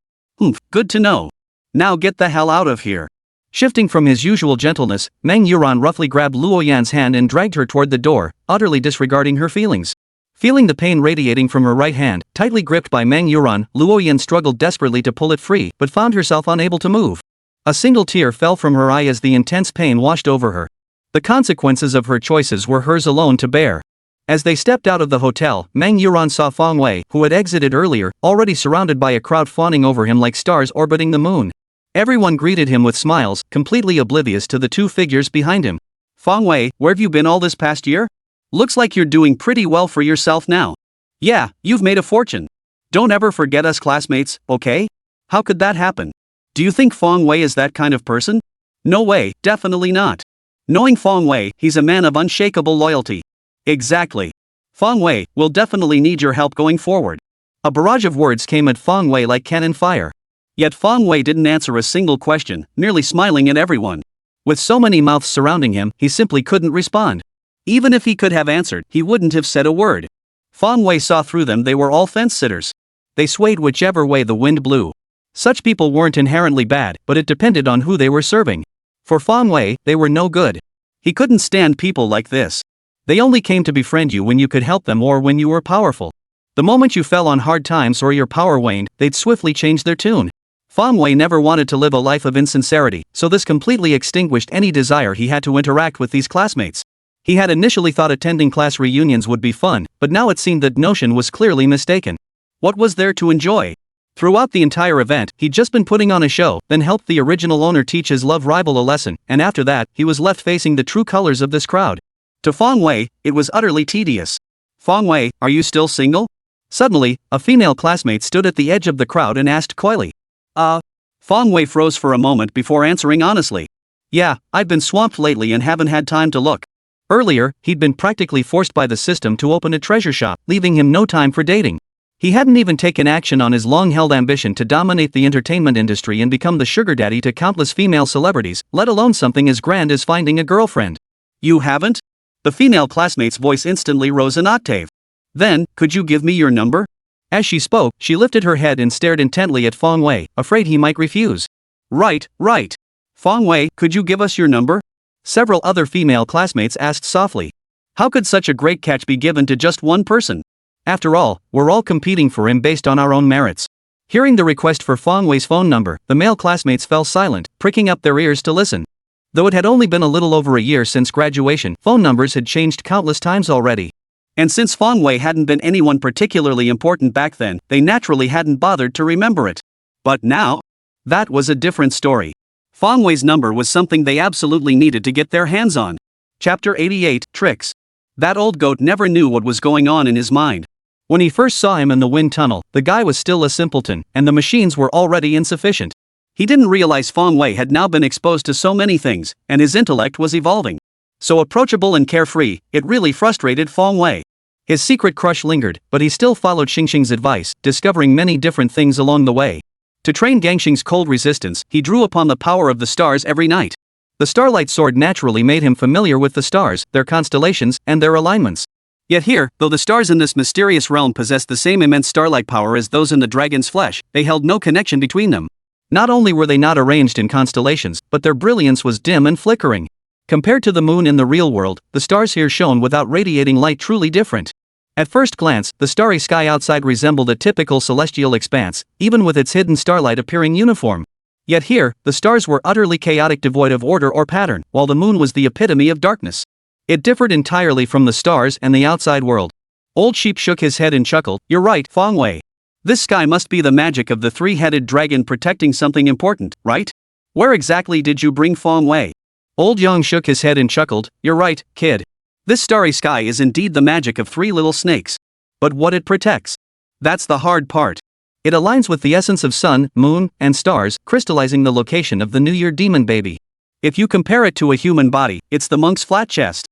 Good to know. Now get the hell out of here. Shifting from his usual gentleness, Meng Yuran roughly grabbed Luo Yan's hand and dragged her toward the door, utterly disregarding her feelings. Feeling the pain radiating from her right hand, tightly gripped by Meng Yuran, Luo Yan struggled desperately to pull it free, but found herself unable to move. A single tear fell from her eye as the intense pain washed over her. The consequences of her choices were hers alone to bear. As they stepped out of the hotel, Meng Yuran saw Fang Wei, who had exited earlier, already surrounded by a crowd fawning over him like stars orbiting the moon. Everyone greeted him with smiles, completely oblivious to the two figures behind him. Fang Wei, where've you been all this past year? Looks like you're doing pretty well for yourself now. Yeah, you've made a fortune. Don't ever forget us classmates, okay? How could that happen? Do you think Fang Wei is that kind of person? No way, definitely not. Knowing Fang Wei, he's a man of unshakable loyalty. Exactly. Fang Wei, we'll definitely need your help going forward. A barrage of words came at Fang Wei like cannon fire. Yet Fang Wei didn't answer a single question, merely smiling at everyone. With so many mouths surrounding him, he simply couldn't respond. Even if he could have answered, he wouldn't have said a word. Fang Wei saw through them. They were all fence-sitters. They swayed whichever way the wind blew. Such people weren't inherently bad, but it depended on who they were serving. For Fang Wei, they were no good. He couldn't stand people like this. They only came to befriend you when you could help them or when you were powerful. The moment you fell on hard times or your power waned, they'd swiftly change their tune. Fang Wei never wanted to live a life of insincerity, so this completely extinguished any desire he had to interact with these classmates. He had initially thought attending class reunions would be fun, but now it seemed that notion was clearly mistaken. What was there to enjoy? Throughout the entire event, he'd just been putting on a show, then helped the original owner teach his love rival a lesson, and after that, he was left facing the true colors of this crowd. To Fang Wei, it was utterly tedious. Fang Wei, are you still single? Suddenly, a female classmate stood at the edge of the crowd and asked coyly. Fang Wei froze for a moment before answering honestly. Yeah, I've been swamped lately and haven't had time to look. Earlier, he'd been practically forced by the system to open a treasure shop, leaving him no time for dating. He hadn't even taken action on his long-held ambition to dominate the entertainment industry and become the sugar daddy to countless female celebrities, let alone something as grand as finding a girlfriend. You haven't? The female classmate's voice instantly rose an octave. Then, could you give me your number? As she spoke, she lifted her head and stared intently at Fang Wei, afraid he might refuse. Right. Fang Wei, could you give us your number? Several other female classmates asked softly. How could such a great catch be given to just one person? After all, we're all competing for him based on our own merits. Hearing the request for Fang Wei's phone number, the male classmates fell silent, pricking up their ears to listen. Though it had only been a little over a year since graduation, phone numbers had changed countless times already. And since Fang Wei hadn't been anyone particularly important back then, they naturally hadn't bothered to remember it. But now? That was a different story. Fang Wei's number was something they absolutely needed to get their hands on. Chapter 88, Tricks. That old goat never knew what was going on in his mind. When he first saw him in the wind tunnel, the guy was still a simpleton, and the machines were already insufficient. He didn't realize Fong Wei had now been exposed to so many things, and his intellect was evolving. So approachable and carefree, it really frustrated Fong Wei. His secret crush lingered, but he still followed Xingxing's advice, discovering many different things along the way. To train Gangxing's cold resistance, he drew upon the power of the stars every night. The Starlight Sword naturally made him familiar with the stars, their constellations, and their alignments. Yet here, though the stars in this mysterious realm possessed the same immense starlight power as those in the dragon's flesh, they held no connection between them. Not only were they not arranged in constellations, but their brilliance was dim and flickering. Compared to the moon in the real world, the stars here shone without radiating light truly different. At first glance, the starry sky outside resembled a typical celestial expanse, even with its hidden starlight appearing uniform. Yet here, the stars were utterly chaotic, devoid of order or pattern, while the moon was the epitome of darkness. It differed entirely from the stars and the outside world. Old Sheep shook his head and chuckled. "You're right, Fong Wei. This sky must be the magic of the three-headed dragon protecting something important, right? Where exactly did you bring Fong Wei?" Old Yang shook his head and chuckled. "You're right, kid. This starry sky is indeed the magic of three little snakes. But what it protects? That's the hard part. It aligns with the essence of sun, moon, and stars, crystallizing the location of the New Year demon baby. If you compare it to a human body, it's the monk's flat chest."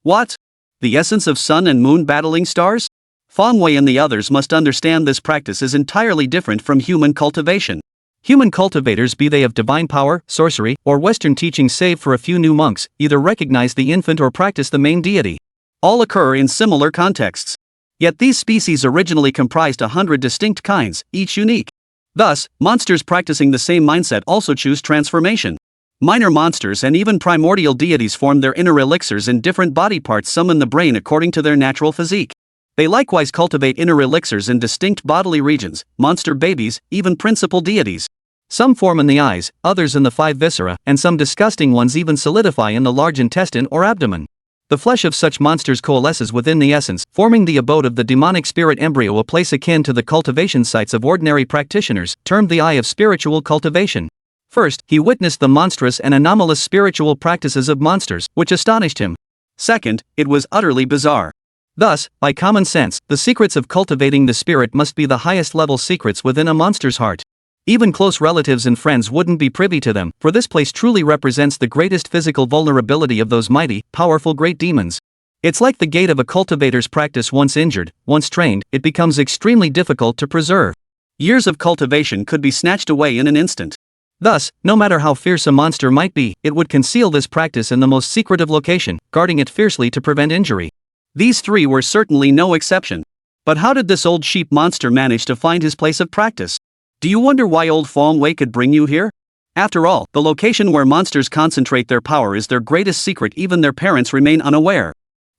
"What? The essence of sun and moon battling stars?" Fong Wei and the others must understand this practice is entirely different from human cultivation. Human cultivators, be they of divine power, sorcery, or Western teachings save for a few new monks, either recognize the infant or practice the main deity. All occur in similar contexts. Yet these species originally comprised 100 distinct kinds, each unique. Thus, monsters practicing the same mindset also choose transformation. Minor monsters and even primordial deities form their inner elixirs in different body parts, some in the brain according to their natural physique. They likewise cultivate inner elixirs in distinct bodily regions, monster babies, even principal deities. Some form in the eyes, others in the 5 viscera, and some disgusting ones even solidify in the large intestine or abdomen. The flesh of such monsters coalesces within the essence, forming the abode of the demonic spirit embryo, a place akin to the cultivation sites of ordinary practitioners, termed the eye of spiritual cultivation. First, he witnessed the monstrous and anomalous spiritual practices of monsters, which astonished him. Second, it was utterly bizarre. Thus, by common sense, the secrets of cultivating the spirit must be the highest level secrets within a monster's heart. Even close relatives and friends wouldn't be privy to them, for this place truly represents the greatest physical vulnerability of those mighty, powerful great demons. It's like the gate of a cultivator's practice. Once injured, once trained, it becomes extremely difficult to preserve. Years of cultivation could be snatched away in an instant. Thus, no matter how fierce a monster might be, it would conceal this practice in the most secretive location, guarding it fiercely to prevent injury. These three were certainly no exception. But how did this old sheep monster manage to find his place of practice? Do you wonder why old Fong Wei could bring you here? After all, the location where monsters concentrate their power is their greatest secret. Even their parents remain unaware.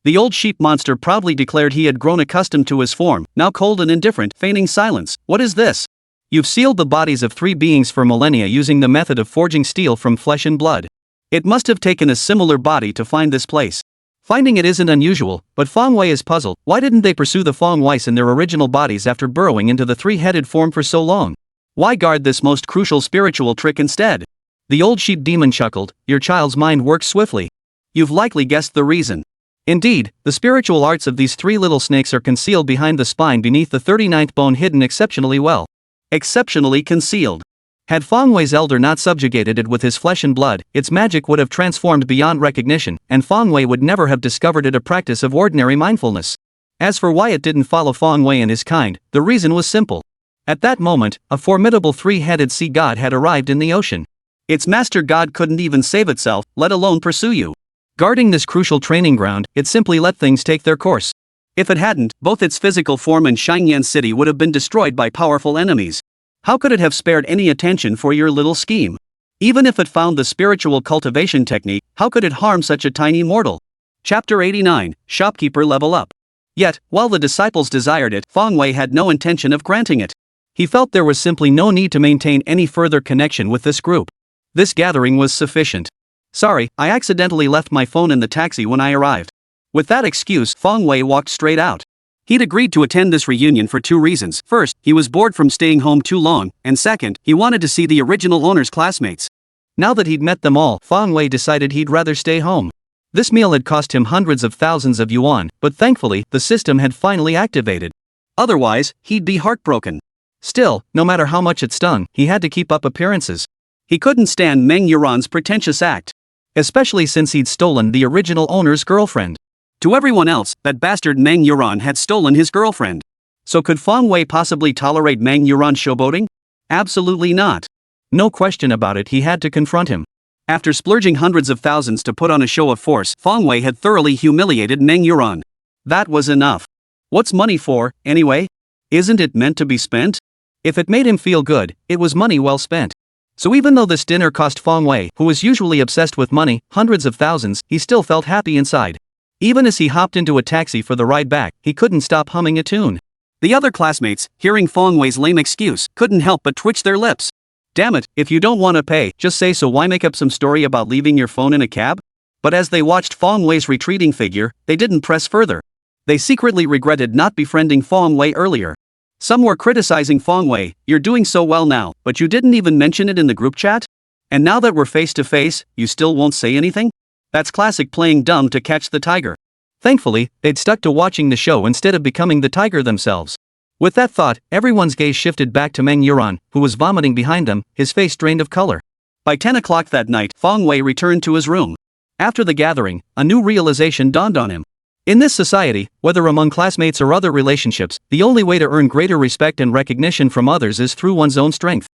The old sheep monster proudly declared he had grown accustomed to his form, now cold and indifferent, feigning silence. "What is this?" "You've sealed the bodies of 3 beings for millennia using the method of forging steel from flesh and blood. It must have taken a similar body to find this place." Finding it isn't unusual, but Fong Wei is puzzled. Why didn't they pursue the Fong Weis in their original bodies after burrowing into the 3-headed form for so long? Why guard this most crucial spiritual trick instead? The old sheep demon chuckled. "Your child's mind works swiftly. You've likely guessed the reason." Indeed, the spiritual arts of these 3 little snakes are concealed behind the spine beneath the 39th bone, hidden exceptionally well. Exceptionally concealed. Had Fong Wei's elder not subjugated it with his flesh and blood, its magic would have transformed beyond recognition, and Fong Wei would never have discovered it a practice of ordinary mindfulness. As for why it didn't follow Fong Wei and his kind, the reason was simple. At that moment, a formidable 3-headed sea god had arrived in the ocean. Its master god couldn't even save itself, let alone pursue you. Guarding this crucial training ground, it simply let things take their course. If it hadn't, both its physical form and Shangyan City would have been destroyed by powerful enemies. How could it have spared any attention for your little scheme? Even if it found the spiritual cultivation technique, how could it harm such a tiny mortal? Chapter 89, Shopkeeper Level Up. Yet, while the disciples desired it, Fong Wei had no intention of granting it. He felt there was simply no need to maintain any further connection with this group. This gathering was sufficient. "Sorry, I accidentally left my phone in the taxi when I arrived." With that excuse, Fong Wei walked straight out. He'd agreed to attend this reunion for 2 reasons. First, he was bored from staying home too long, and second, he wanted to see the original owner's classmates. Now that he'd met them all, Fong Wei decided he'd rather stay home. This meal had cost him hundreds of thousands of yuan, but thankfully, the system had finally activated. Otherwise, he'd be heartbroken. Still, no matter how much it stung, he had to keep up appearances. He couldn't stand Meng Yuran's pretentious act. Especially since he'd stolen the original owner's girlfriend. To everyone else, that bastard Meng Yuran had stolen his girlfriend. So could Fang Wei possibly tolerate Meng Yuran's showboating? Absolutely not. No question about it, he had to confront him. After splurging hundreds of thousands to put on a show of force, Fang Wei had thoroughly humiliated Meng Yuran. That was enough. What's money for, anyway? Isn't it meant to be spent? If it made him feel good, it was money well spent. So even though this dinner cost Fang Wei, who was usually obsessed with money, hundreds of thousands, he still felt happy inside. Even as he hopped into a taxi for the ride back, he couldn't stop humming a tune. The other classmates, hearing Fang Wei's lame excuse, couldn't help but twitch their lips. Damn it, if you don't want to pay, just say so. Why make up some story about leaving your phone in a cab? But as they watched Fang Wei's retreating figure, they didn't press further. They secretly regretted not befriending Fang Wei earlier. Some were criticizing Fang Wei, "You're doing so well now, but you didn't even mention it in the group chat? And now that we're face to face, you still won't say anything?" That's classic playing dumb to catch the tiger. Thankfully, they'd stuck to watching the show instead of becoming the tiger themselves. With that thought, everyone's gaze shifted back to Meng Yuran, who was vomiting behind them, his face drained of color. By 10 o'clock that night, Fang Wei returned to his room. After the gathering, a new realization dawned on him. In this society, whether among classmates or other relationships, the only way to earn greater respect and recognition from others is through one's own strength.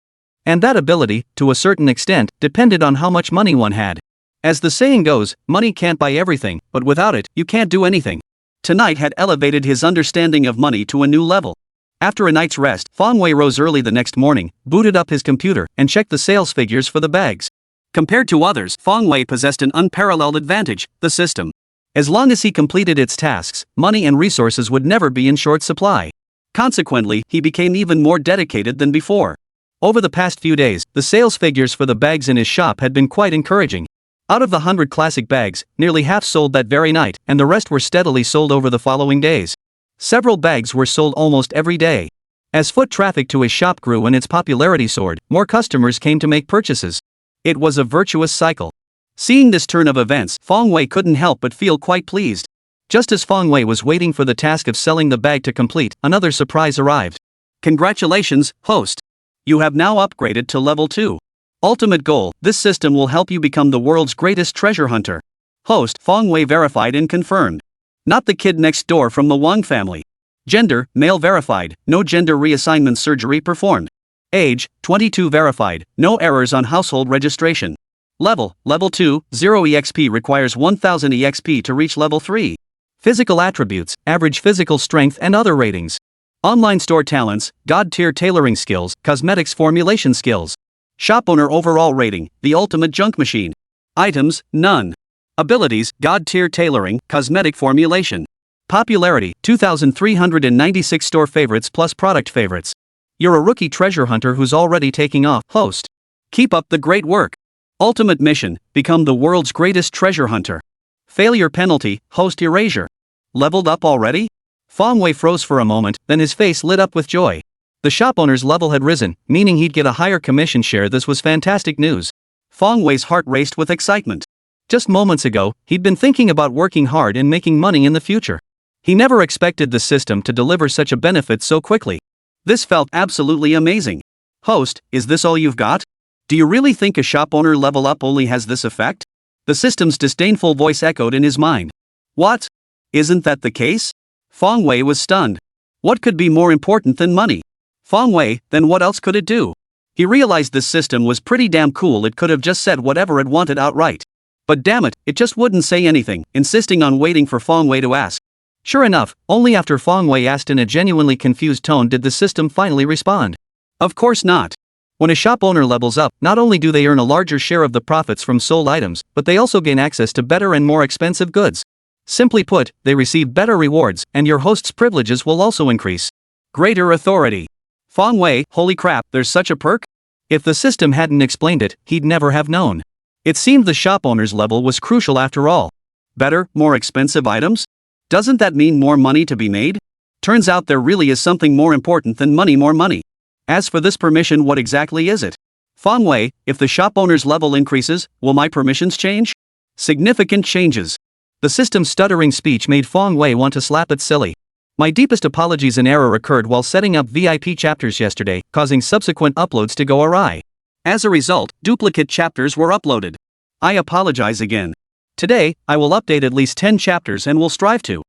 And that ability, to a certain extent, depended on how much money one had. As the saying goes, money can't buy everything, but without it, you can't do anything. Tonight had elevated his understanding of money to a new level. After a night's rest, Fang Wei rose early the next morning, booted up his computer, and checked the sales figures for the bags. Compared to others, Fang Wei possessed an unparalleled advantage: the system. As long as he completed its tasks, money and resources would never be in short supply. Consequently, he became even more dedicated than before. Over the past few days, the sales figures for the bags in his shop had been quite encouraging. Out of the 100 classic bags, nearly half sold that very night, and the rest were steadily sold over the following days. Several bags were sold almost every day. As foot traffic to his shop grew and its popularity soared, more customers came to make purchases. It was a virtuous cycle. Seeing this turn of events, Fang Wei couldn't help but feel quite pleased. Just as Fang Wei was waiting for the task of selling the bag to complete, another surprise arrived. Congratulations, host. You have now upgraded to level 2. Ultimate goal: this system will help you become the world's greatest treasure hunter. Host: Fang Wei verified and confirmed. Not the kid next door from the Wang family. Gender: male verified, no gender reassignment surgery performed. Age: 22 verified, no errors on household registration. Level: level 2, 0 EXP, requires 1000 EXP to reach level 3. Physical attributes: average physical strength and other ratings. Online store talents: God tier tailoring skills, cosmetics formulation skills. Shop owner overall rating: the ultimate junk machine. Items: none. Abilities: God tier tailoring, cosmetic formulation. Popularity: 2,396 store favorites plus product favorites. You're a rookie treasure hunter who's already taking off, host. Keep up the great work. Ultimate mission: become the world's greatest treasure hunter. Failure penalty: host erasure. Leveled up already? Fang Wei froze for a moment, then his face lit up with joy. The shop owner's level had risen, meaning he'd get a higher commission share. This was fantastic news. Fang Wei's heart raced with excitement. Just moments ago, he'd been thinking about working hard and making money in the future. He never expected the system to deliver such a benefit so quickly. This felt absolutely amazing. Host: is this all you've got? Do you really think a shop owner level up only has this effect? The system's disdainful voice echoed in his mind. What? Isn't that the case? Fang Wei was stunned. What could be more important than money? Fang Wei, then what else could it do? He realized this system was pretty damn cool. It could have just said whatever it wanted outright. But damn it, it just wouldn't say anything, insisting on waiting for Fang Wei to ask. Sure enough, only after Fang Wei asked in a genuinely confused tone did the system finally respond. Of course not. When a shop owner levels up, not only do they earn a larger share of the profits from sold items, but they also gain access to better and more expensive goods. Simply put, they receive better rewards, and your host's privileges will also increase. Greater authority. Fang Wei, holy crap, there's such a perk? If the system hadn't explained it, he'd never have known. It seemed the shop owner's level was crucial after all. Better, more expensive items? Doesn't that mean more money to be made? Turns out there really is something more important than money: more money. As for this permission, what exactly is it? Fang Wei, if the shop owner's level increases, will my permissions change? Significant changes. The system's stuttering speech made Fong Wei want to slap it silly. My deepest apologies, an error occurred while setting up VIP chapters yesterday, causing subsequent uploads to go awry. As a result, duplicate chapters were uploaded. I apologize again. Today, I will update at least 10 chapters and will strive to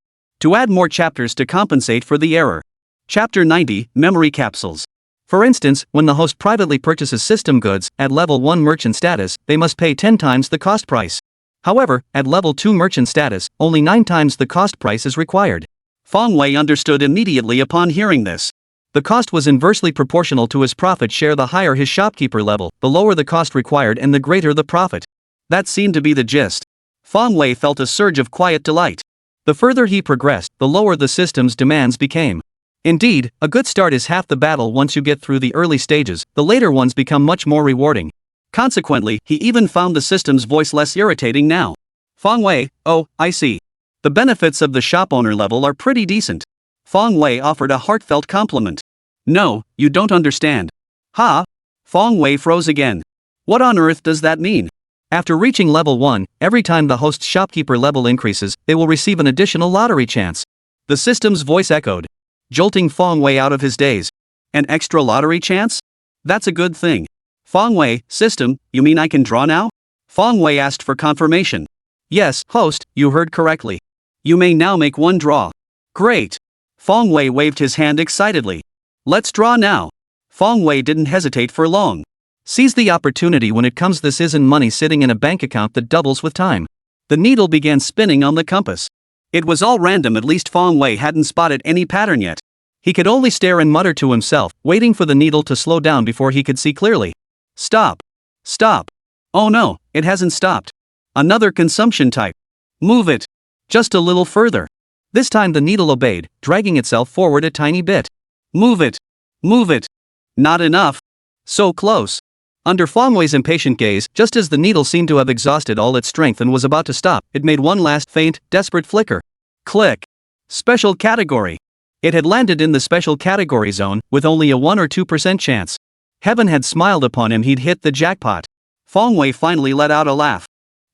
add more chapters to compensate for the error. Chapter 90, Memory Capsules. For instance, when the host privately purchases system goods, at level 1 merchant status, they must pay 10 times the cost price. However, at level 2 merchant status, only 9 times the cost price is required. Fong Wei understood immediately upon hearing this. The cost was inversely proportional to his profit share. The higher his shopkeeper level, the lower the cost required and the greater the profit. That seemed to be the gist. Fong Wei felt a surge of quiet delight. The further he progressed, the lower the system's demands became. Indeed, a good start is half the battle. Once you get through the early stages, the later ones become much more rewarding. Consequently, he even found the system's voice less irritating now. Fong Wei, oh, I see. The benefits of the shop owner level are pretty decent. Fong Wei offered a heartfelt compliment. No, you don't understand. Ha! Fong Wei froze again. What on earth does that mean? After reaching level 1, every time the host's shopkeeper level increases, they will receive an additional lottery chance. The system's voice echoed, jolting Fong Wei out of his daze. An extra lottery chance? That's a good thing. Fong Wei, system, you mean I can draw now? Fong Wei asked for confirmation. Yes, host, you heard correctly. You may now make one draw. Great. Fong Wei waved his hand excitedly. Let's draw now. Fong Wei didn't hesitate for long. Seize the opportunity when it comes. This isn't money sitting in a bank account that doubles with time. The needle began spinning on the compass. It was all random. At least Fong Wei hadn't spotted any pattern yet. He could only stare and mutter to himself, waiting for the needle to slow down before he could see clearly. Stop. Stop. Oh no, it hasn't stopped. Another consumption type. Move it. Just a little further. This time the needle obeyed, dragging itself forward a tiny bit. Move it. Move it. Not enough. So close. Under Fong Wei's impatient gaze, just as the needle seemed to have exhausted all its strength and was about to stop, it made one last faint, desperate flicker. Click. Special category. It had landed in the special category zone, with only a 1 or 2% chance. Heaven had smiled upon him. He'd hit the jackpot. Fong Wei finally let out a laugh.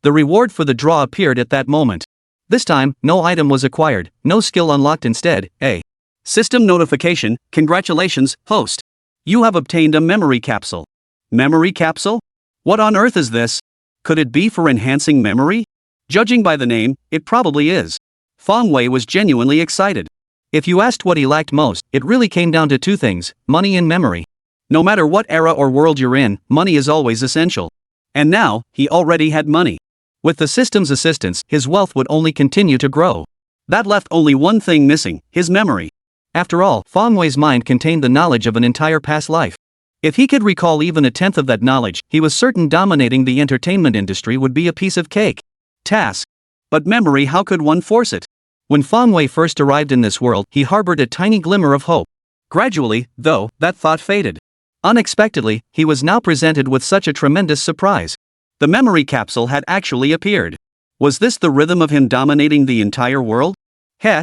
The reward for the draw appeared at that moment. This time, no item was acquired, no skill unlocked. Instead, a system notification. Congratulations, host. You have obtained a memory capsule. Memory capsule? What on earth is this? Could it be for enhancing memory? Judging by the name, it probably is. Fong Wei was genuinely excited. If you asked what he lacked most, it really came down to two things: money and memory. No matter what era or world you're in, money is always essential. And now, he already had money. With the system's assistance, his wealth would only continue to grow. That left only one thing missing: his memory. After all, Fong Wei's mind contained the knowledge of an entire past life. If he could recall even a tenth of that knowledge, he was certain dominating the entertainment industry would be a piece of cake. Task. But memory, how could one force it? When Fong Wei first arrived in this world, he harbored a tiny glimmer of hope. Gradually, though, that thought faded. Unexpectedly, he was now presented with such a tremendous surprise. The memory capsule had actually appeared. Was this the rhythm of him dominating the entire world?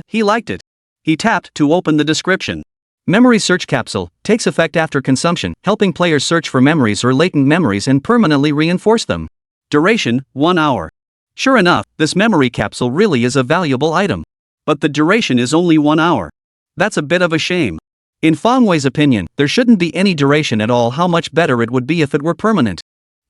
He liked it. He tapped to open the description. Memory search capsule takes effect after consumption, helping players search for memories or latent memories and permanently reinforce them. Duration, 1 hour. Sure enough, this memory capsule really is a valuable item. But the duration is only 1 hour. That's a bit of a shame. In Fong Wei's opinion, there shouldn't be any duration at all. How much better it would be if it were permanent.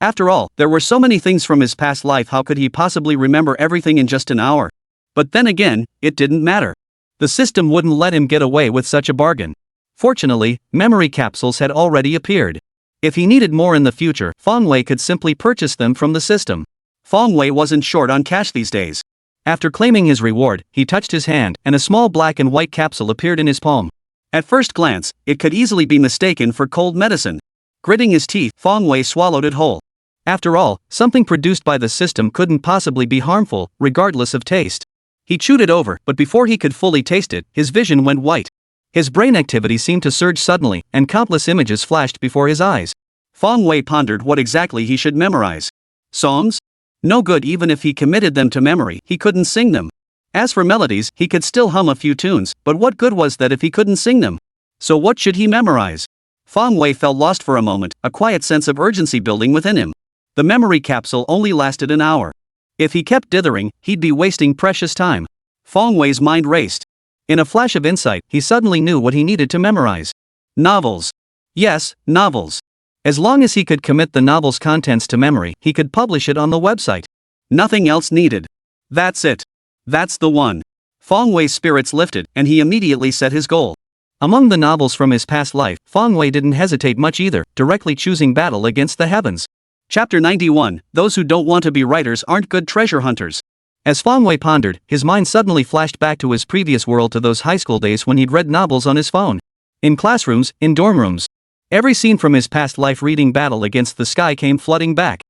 After all, there were so many things from his past life. How could he possibly remember everything in just an hour? But then again, it didn't matter. The system wouldn't let him get away with such a bargain. Fortunately, memory capsules had already appeared. If he needed more in the future, Fong Wei could simply purchase them from the system. Fong Wei wasn't short on cash these days. After claiming his reward, he touched his hand, and a small black and white capsule appeared in his palm. At first glance, it could easily be mistaken for cold medicine. Gritting his teeth, Fong Wei swallowed it whole. After all, something produced by the system couldn't possibly be harmful, regardless of taste. He chewed it over, but before he could fully taste it, his vision went white. His brain activity seemed to surge suddenly, and countless images flashed before his eyes. Fong Wei pondered what exactly he should memorize. Songs? No good. Even if he committed them to memory, he couldn't sing them. As for melodies, he could still hum a few tunes, but what good was that if he couldn't sing them? So what should he memorize? Fong Wei felt lost for a moment, a quiet sense of urgency building within him. The memory capsule only lasted an hour. If he kept dithering, he'd be wasting precious time. Fong Wei's mind raced. In a flash of insight, he suddenly knew what he needed to memorize. Novels. Yes, novels. As long as he could commit the novel's contents to memory, he could publish it on the website. Nothing else needed. That's it. That's the one. Fong Wei's spirits lifted, and he immediately set his goal. Among the novels from his past life, Fong Wei didn't hesitate much either, directly choosing Battle Against the Heavens. Chapter 91, Those Who Don't Want to Be Writers Aren't Good Treasure Hunters. As Fong Wei pondered, his mind suddenly flashed back to his previous world, to those high school days when he'd read novels on his phone. In classrooms, in dorm rooms. Every scene from his past life reading Battle Against the Sky came flooding back.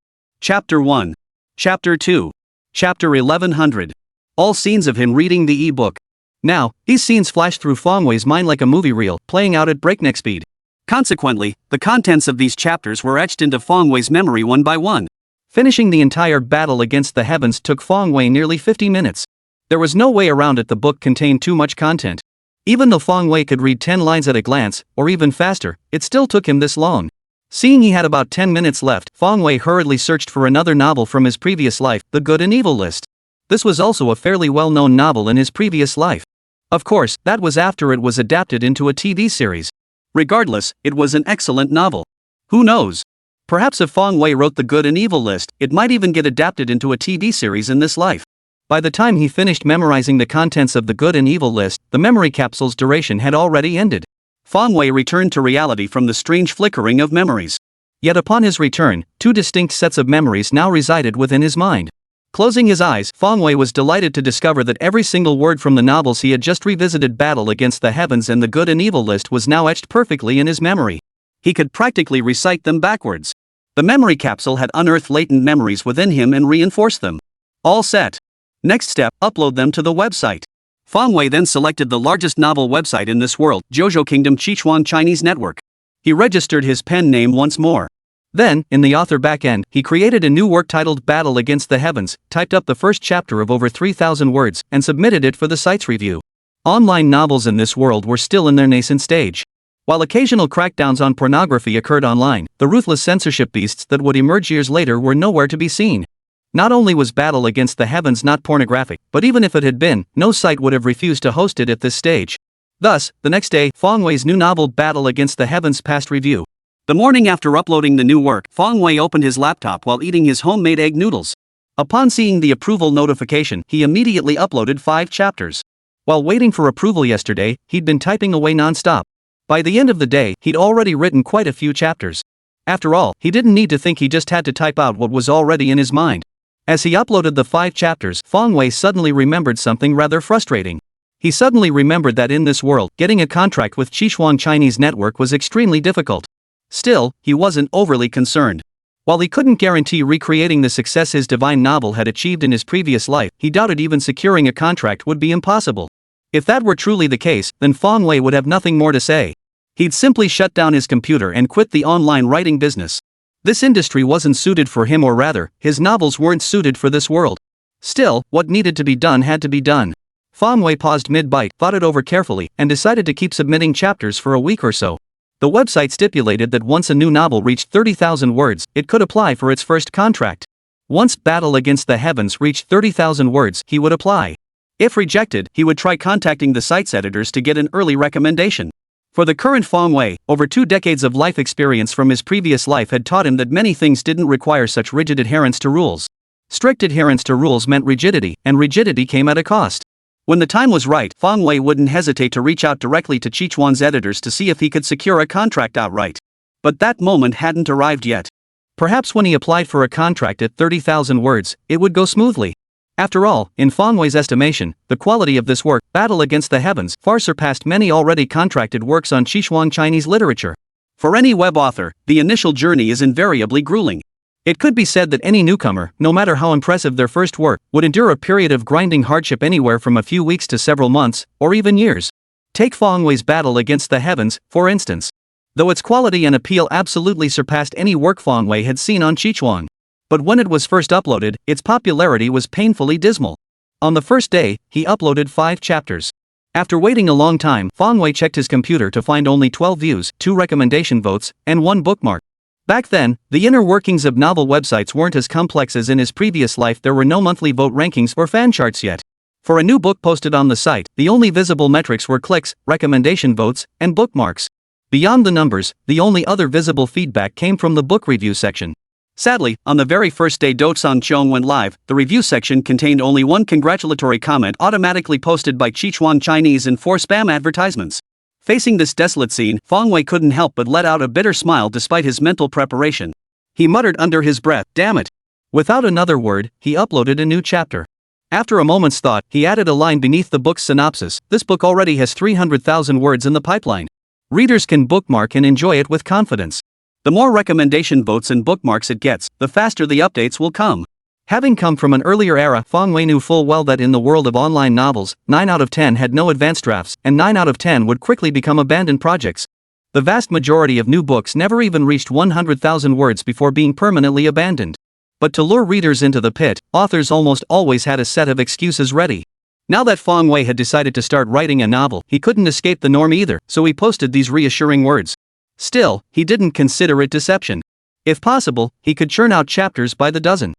Chapter 1. Chapter 2. Chapter 1100. All scenes of him reading the e-book. Now, these scenes flashed through Fong Wei's mind like a movie reel, playing out at breakneck speed. Consequently, the contents of these chapters were etched into Fong Wei's memory one by one. Finishing the entire Battle Against the Heavens took Fong Wei nearly 50 minutes. There was no way around it. The book contained too much content. Even though Fong Wei could read 10 lines at a glance, or even faster, it still took him this long. Seeing he had about 10 minutes left, Fong Wei hurriedly searched for another novel from his previous life, The Good and Evil List. This was also a fairly well-known novel in his previous life. Of course, that was after it was adapted into a TV series. Regardless, it was an excellent novel. Who knows? Perhaps if Fong Wei wrote The Good and Evil List, it might even get adapted into a TV series in this life. By the time he finished memorizing the contents of The Good and Evil List, the memory capsule's duration had already ended. Fong Wei returned to reality from the strange flickering of memories. Yet upon his return, two distinct sets of memories now resided within his mind. Closing his eyes, Fong Wei was delighted to discover that every single word from the novels he had just revisited, Battle Against the Heavens and The Good and Evil List, was now etched perfectly in his memory. He could practically recite them backwards. The memory capsule had unearthed latent memories within him and reinforced them. All set. Next step, upload them to the website. Fong Wei then selected the largest novel website in this world, Jojo Kingdom Chichuan Chinese Network. He registered his pen name once more. Then, in the author backend, he created a new work titled Battle Against the Heavens, typed up the first chapter of over 3,000 words, and submitted it for the site's review. Online novels in this world were still in their nascent stage. While occasional crackdowns on pornography occurred online, the ruthless censorship beasts that would emerge years later were nowhere to be seen. Not only was Battle Against the Heavens not pornographic, but even if it had been, no site would have refused to host it at this stage. Thus, the next day, Fong Wei's new novel Battle Against the Heavens passed review. The morning after uploading the new work, Fong Wei opened his laptop while eating his homemade egg noodles. Upon seeing the approval notification, he immediately uploaded 5 chapters. While waiting for approval yesterday, he'd been typing away non-stop. By the end of the day, he'd already written quite a few chapters. After all, he didn't need to think, he just had to type out what was already in his mind. As he uploaded the 5 chapters, Fong Wei suddenly remembered something rather frustrating. He suddenly remembered that in this world, getting a contract with Chichuan Chinese Network was extremely difficult. Still, he wasn't overly concerned. While he couldn't guarantee recreating the success his divine novel had achieved in his previous life, he doubted even securing a contract would be impossible. If that were truly the case, then Fong Wei would have nothing more to say. He'd simply shut down his computer and quit the online writing business. This industry wasn't suited for him, or rather, his novels weren't suited for this world. Still, what needed to be done had to be done. Fong Wei paused mid-bite, thought it over carefully, and decided to keep submitting chapters for a week or so. The website stipulated that once a new novel reached 30,000 words, it could apply for its first contract. Once Battle Against the Heavens reached 30,000 words, he would apply. If rejected, he would try contacting the site's editors to get an early recommendation. For the current Fong Wei, over 2 decades of life experience from his previous life had taught him that many things didn't require such rigid adherence to rules. Strict adherence to rules meant rigidity, and rigidity came at a cost. When the time was right, Fong Wei wouldn't hesitate to reach out directly to Chichuan's editors to see if he could secure a contract outright. But that moment hadn't arrived yet. Perhaps when he applied for a contract at 30,000 words, it would go smoothly. After all, in Fong Wei's estimation, the quality of this work, Battle Against the Heavens, far surpassed many already contracted works on Chichuan Chinese literature. For any web author, the initial journey is invariably grueling. It could be said that any newcomer, no matter how impressive their first work, would endure a period of grinding hardship anywhere from a few weeks to several months, or even years. Take Fong Wei's Battle Against the Heavens, for instance. Though its quality and appeal absolutely surpassed any work Fong Wei had seen on Chichuan. But when it was first uploaded, its popularity was painfully dismal. On the first day, he uploaded 5 chapters. After waiting a long time, Fong Wei checked his computer to find only 12 views, 2 recommendation votes, and 1 bookmark. Back then, the inner workings of novel websites weren't as complex as in his previous life. There were no monthly vote rankings or fan charts yet. For a new book posted on the site, the only visible metrics were clicks, recommendation votes, and bookmarks. Beyond the numbers, the only other visible feedback came from the book review section. Sadly, on the very first day Dotsang Cheong went live, the review section contained only one congratulatory comment automatically posted by Chichuan Chinese and 4 spam advertisements. Facing this desolate scene, Fong Wei couldn't help but let out a bitter smile despite his mental preparation. He muttered under his breath, "Damn it." Without another word, he uploaded a new chapter. After a moment's thought, he added a line beneath the book's synopsis. This book already has 300,000 words in the pipeline. Readers can bookmark and enjoy it with confidence. The more recommendation votes and bookmarks it gets, the faster the updates will come. Having come from an earlier era, Fong Wei knew full well that in the world of online novels, 9 out of 10 had no advanced drafts, and 9 out of 10 would quickly become abandoned projects. The vast majority of new books never even reached 100,000 words before being permanently abandoned. But to lure readers into the pit, authors almost always had a set of excuses ready. Now that Fong Wei had decided to start writing a novel, he couldn't escape the norm either, so he posted these reassuring words. Still, he didn't consider it deception. If possible, he could churn out chapters by the dozen.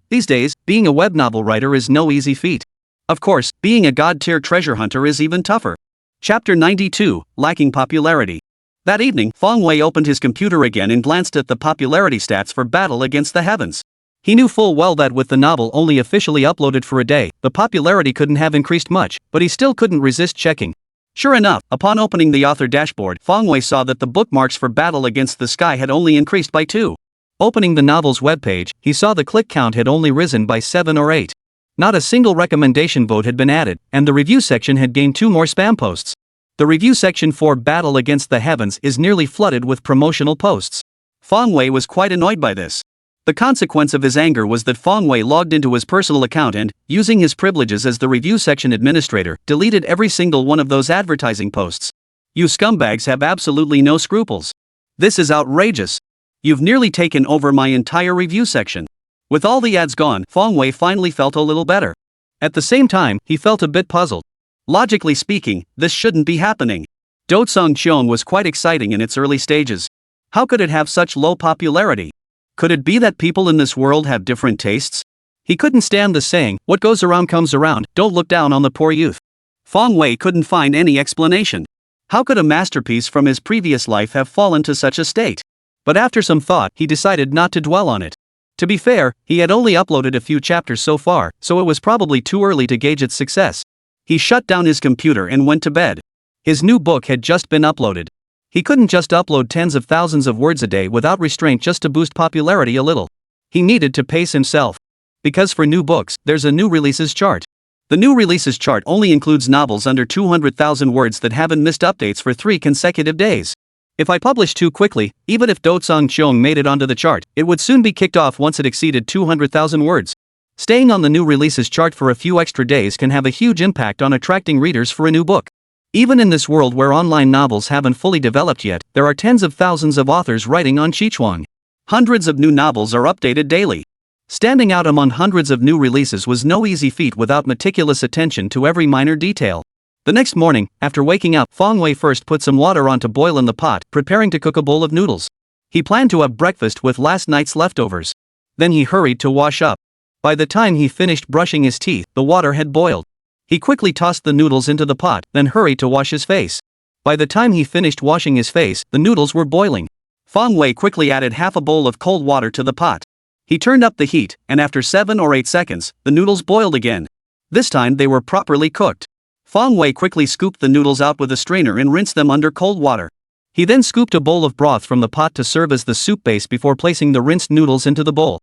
These days, being a web novel writer is no easy feat. Of course, being a god-tier treasure hunter is even tougher. Chapter 92, Lacking Popularity. That evening, Fong Wei opened his computer again and glanced at the popularity stats for Battle Against the Heavens. He knew full well that with the novel only officially uploaded for a day, the popularity couldn't have increased much, but he still couldn't resist checking. Sure enough, upon opening the author dashboard, Fong Wei saw that the bookmarks for Battle Against the Sky had only increased by 2. Opening the novel's webpage, he saw the click count had only risen by 7 or 8. Not a single recommendation vote had been added, and the review section had gained 2 more spam posts. The review section for Battle Against the Heavens is nearly flooded with promotional posts. Fong Wei was quite annoyed by this. The consequence of his anger was that Fong Wei logged into his personal account and, using his privileges as the review section administrator, deleted every single one of those advertising posts. You scumbags have absolutely no scruples. This is outrageous. You've nearly taken over my entire review section. With all the ads gone, Fong Wei finally felt a little better. At the same time, he felt a bit puzzled. Logically speaking, this shouldn't be happening. Dotsang Cheong was quite exciting in its early stages. How could it have such low popularity? Could it be that people in this world have different tastes? He couldn't stand the saying, "What goes around comes around, don't look down on the poor youth." Fong Wei couldn't find any explanation. How could a masterpiece from his previous life have fallen to such a state? But after some thought, he decided not to dwell on it. To be fair, he had only uploaded a few chapters so far, so it was probably too early to gauge its success. He shut down his computer and went to bed. His new book had just been uploaded. He couldn't just upload tens of thousands of words a day without restraint just to boost popularity a little. He needed to pace himself. Because for new books, there's a new releases chart. The new releases chart only includes novels under 200,000 words that haven't missed updates for 3 consecutive days. If I publish too quickly, even if Dotsang Cheong made it onto the chart, it would soon be kicked off once it exceeded 200,000 words. Staying on the new releases chart for a few extra days can have a huge impact on attracting readers for a new book. Even in this world where online novels haven't fully developed yet, there are tens of thousands of authors writing on Chichuan. Hundreds of new novels are updated daily. Standing out among hundreds of new releases was no easy feat without meticulous attention to every minor detail. The next morning, after waking up, Fong Wei first put some water on to boil in the pot, preparing to cook a bowl of noodles. He planned to have breakfast with last night's leftovers. Then he hurried to wash up. By the time he finished brushing his teeth, the water had boiled. He quickly tossed the noodles into the pot, then hurried to wash his face. By the time he finished washing his face, the noodles were boiling. Fong Wei quickly added half a bowl of cold water to the pot. He turned up the heat, and after 7 or 8 seconds, the noodles boiled again. This time they were properly cooked. Fong Wei quickly scooped the noodles out with a strainer and rinsed them under cold water. He then scooped a bowl of broth from the pot to serve as the soup base before placing the rinsed noodles into the bowl.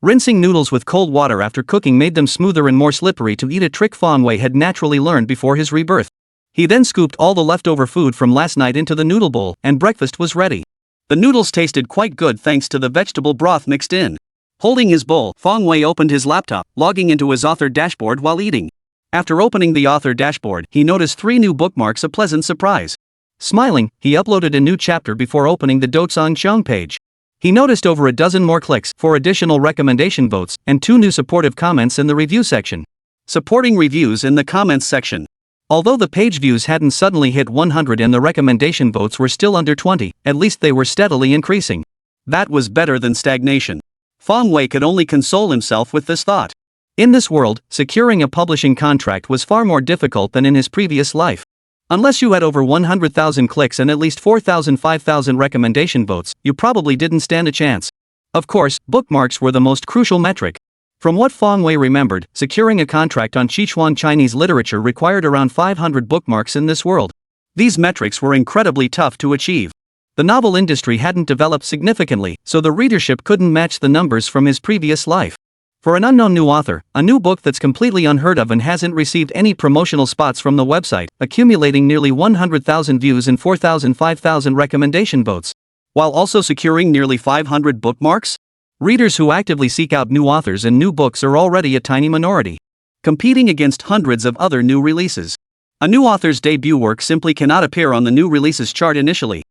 Rinsing noodles with cold water after cooking made them smoother and more slippery to eat, a trick Fong Wei had naturally learned before his rebirth. He then scooped all the leftover food from last night into the noodle bowl, and breakfast was ready. The noodles tasted quite good thanks to the vegetable broth mixed in. Holding his bowl, Fong Wei opened his laptop, logging into his author dashboard while eating. After opening the author dashboard, he noticed 3 new bookmarks, a pleasant surprise. Smiling, he uploaded a new chapter before opening the Dotsang Cheong page. He noticed over a dozen more clicks for additional recommendation votes and 2 new supportive comments in the review section. Supporting reviews in the comments section. Although the page views hadn't suddenly hit 100 and the recommendation votes were still under 20, at least they were steadily increasing. That was better than stagnation. Fong Wei could only console himself with this thought. In this world, securing a publishing contract was far more difficult than in his previous life. Unless you had over 100,000 clicks and at least 5,000 recommendation votes, you probably didn't stand a chance. Of course, bookmarks were the most crucial metric. From what Fong Wei remembered, securing a contract on Sichuan Chinese literature required around 500 bookmarks in this world. These metrics were incredibly tough to achieve. The novel industry hadn't developed significantly, so the readership couldn't match the numbers from his previous life. For an unknown new author, a new book that's completely unheard of and hasn't received any promotional spots from the website, accumulating nearly 100,000 views and 5,000 recommendation votes, while also securing nearly 500 bookmarks? Readers who actively seek out new authors and new books are already a tiny minority, competing against hundreds of other new releases. A new author's debut work simply cannot appear on the new releases chart initially.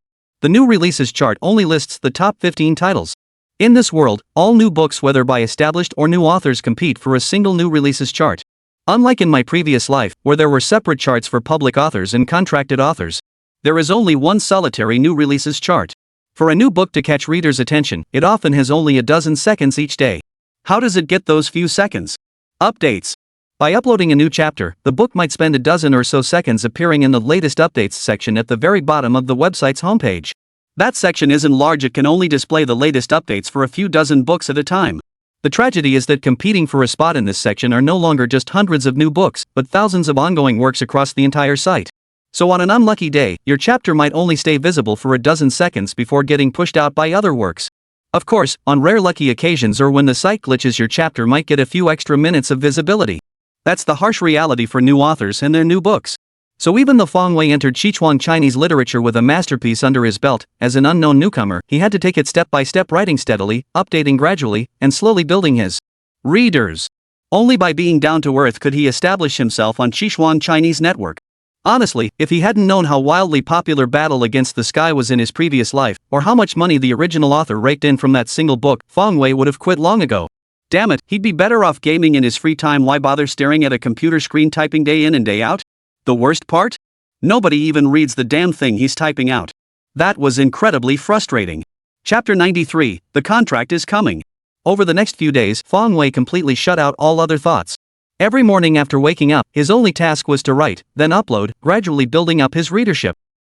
The new releases chart only lists the top 15 titles. In this world, all new books, whether by established or new authors, compete for a single new releases chart. Unlike in my previous life, where there were separate charts for public authors and contracted authors, there is only one solitary new releases chart. For a new book to catch readers' attention, it often has only a dozen seconds each day. How does it get those few seconds? Updates. By uploading a new chapter, the book might spend a dozen or so seconds appearing in the latest updates section at the very bottom of the website's homepage. That section isn't large, it can only display the latest updates for a few dozen books at a time. The tragedy is that competing for a spot in this section are no longer just hundreds of new books, but thousands of ongoing works across the entire site. So on an unlucky day, your chapter might only stay visible for a dozen seconds before getting pushed out by other works. Of course, on rare lucky occasions or when the site glitches, your chapter might get a few extra minutes of visibility. That's the harsh reality for new authors and their new books. So even though Fong Wei entered Sichuan Chinese literature with a masterpiece under his belt, as an unknown newcomer, he had to take it step by step, writing steadily, updating gradually, and slowly building his readers. Only by being down to earth could he establish himself on Sichuan Chinese network. Honestly, if he hadn't known how wildly popular Battle Against the Sky was in his previous life, or how much money the original author raked in from that single book, Fong Wei would have quit long ago. Damn it, he'd be better off gaming in his free time. Why bother staring at a computer screen typing day in and day out? The worst part? Nobody even reads the damn thing he's typing out. That was incredibly frustrating. Chapter 93, The Contract is Coming. Over the next few days, Fong Wei completely shut out all other thoughts. Every morning after waking up, his only task was to write, then upload, gradually building up his readership.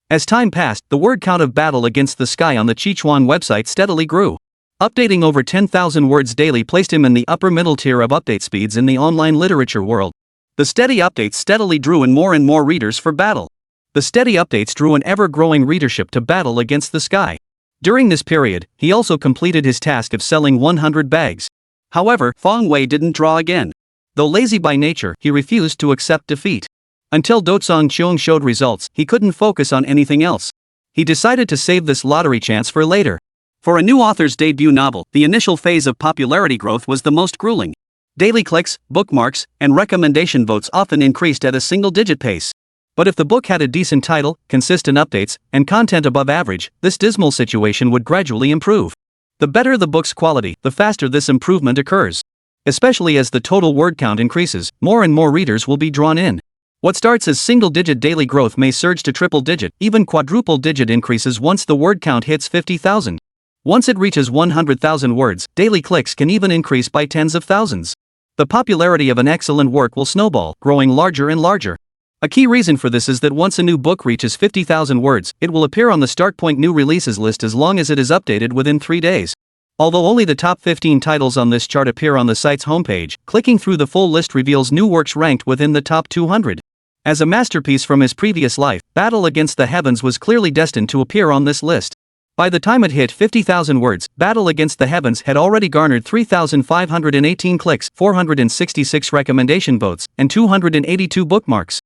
As time passed, the word count of Battle Against the Sky on the Sichuan website steadily grew. Updating over 10,000 words daily placed him in the upper middle tier of update speeds in the online literature world. The steady updates steadily drew in more and more readers for Battle. The steady updates drew an ever-growing readership to Battle Against the Sky. During this period, he also completed his task of selling 100 bags. However, Fong Wei didn't draw again. Though lazy by nature, he refused to accept defeat. Until Dotsong Cheong showed results, he couldn't focus on anything else. He decided to save this lottery chance for later. For a new author's debut novel, the initial phase of popularity growth was the most grueling. Daily clicks, bookmarks, and recommendation votes often increased at a single-digit pace. But if the book had a decent title, consistent updates, and content above average, this dismal situation would gradually improve. The better the book's quality, the faster this improvement occurs. Especially as the total word count increases, more and more readers will be drawn in. What starts as single-digit daily growth may surge to triple-digit, even quadruple-digit increases once the word count hits 50,000. Once it reaches 100,000 words, daily clicks can even increase by tens of thousands. The popularity of an excellent work will snowball, growing larger and larger. A key reason for this is that once a new book reaches 50,000 words, it will appear on the Start Point New Releases list as long as it is updated within 3 days. Although only the top 15 titles on this chart appear on the site's homepage, clicking through the full list reveals new works ranked within the top 200. As a masterpiece from his previous life, Battle Against the Heavens was clearly destined to appear on this list. By the time it hit 50,000 words, Battle Against the Heavens had already garnered 3,518 clicks, 466 recommendation votes, and 282 bookmarks.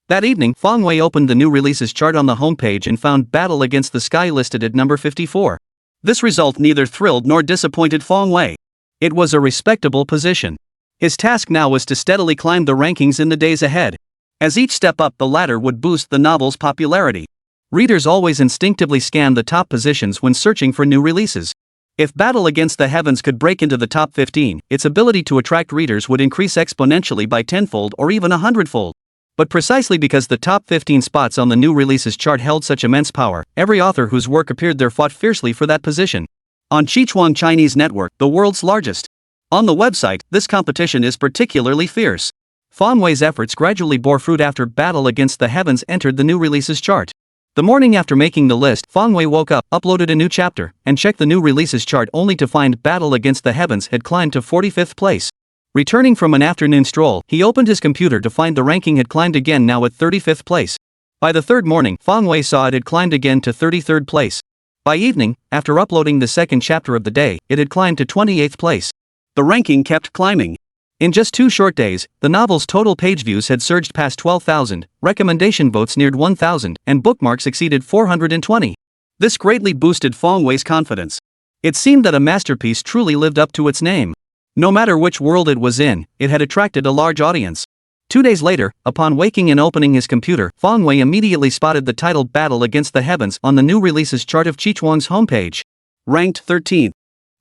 That evening, Fong Wei opened the new releases chart on the homepage and found Battle Against the Sky listed at number 54. This result neither thrilled nor disappointed Fong Wei. It was a respectable position. His task now was to steadily climb the rankings in the days ahead. As each step up the ladder would boost the novel's popularity. Readers always instinctively scan the top positions when searching for new releases. If Battle Against the Heavens could break into the top 15, its ability to attract readers would increase exponentially by tenfold or even 100-fold. But precisely because the top 15 spots on the new releases chart held such immense power, every author whose work appeared there fought fiercely for that position. on Chichuang Chinese Network, the world's largest. On the website, this competition is particularly fierce. Fang Wei's efforts gradually bore fruit after Battle Against the Heavens entered the new releases chart. The morning after making the list, Fang Wei woke up, uploaded a new chapter, and checked the new releases chart only to find Battle Against the Heavens had climbed to 45th place. Returning from an afternoon stroll, he opened his computer to find the ranking had climbed again, now at 35th place. By the third morning, Fang Wei saw it had climbed again to 33rd place. By evening, after uploading the second chapter of the day, it had climbed to 28th place. The ranking kept climbing. In just 2 short days, the novel's total page views had surged past 12,000, recommendation votes neared 1,000, and bookmarks exceeded 420. This greatly boosted Fang Wei's confidence. It seemed that a masterpiece truly lived up to its name. No matter which world it was in, it had attracted a large audience. 2 days later, upon waking and opening his computer, Fang Wei immediately spotted the title Battle Against the Heavens on the new releases chart of Chichuang's homepage. Ranked 13th.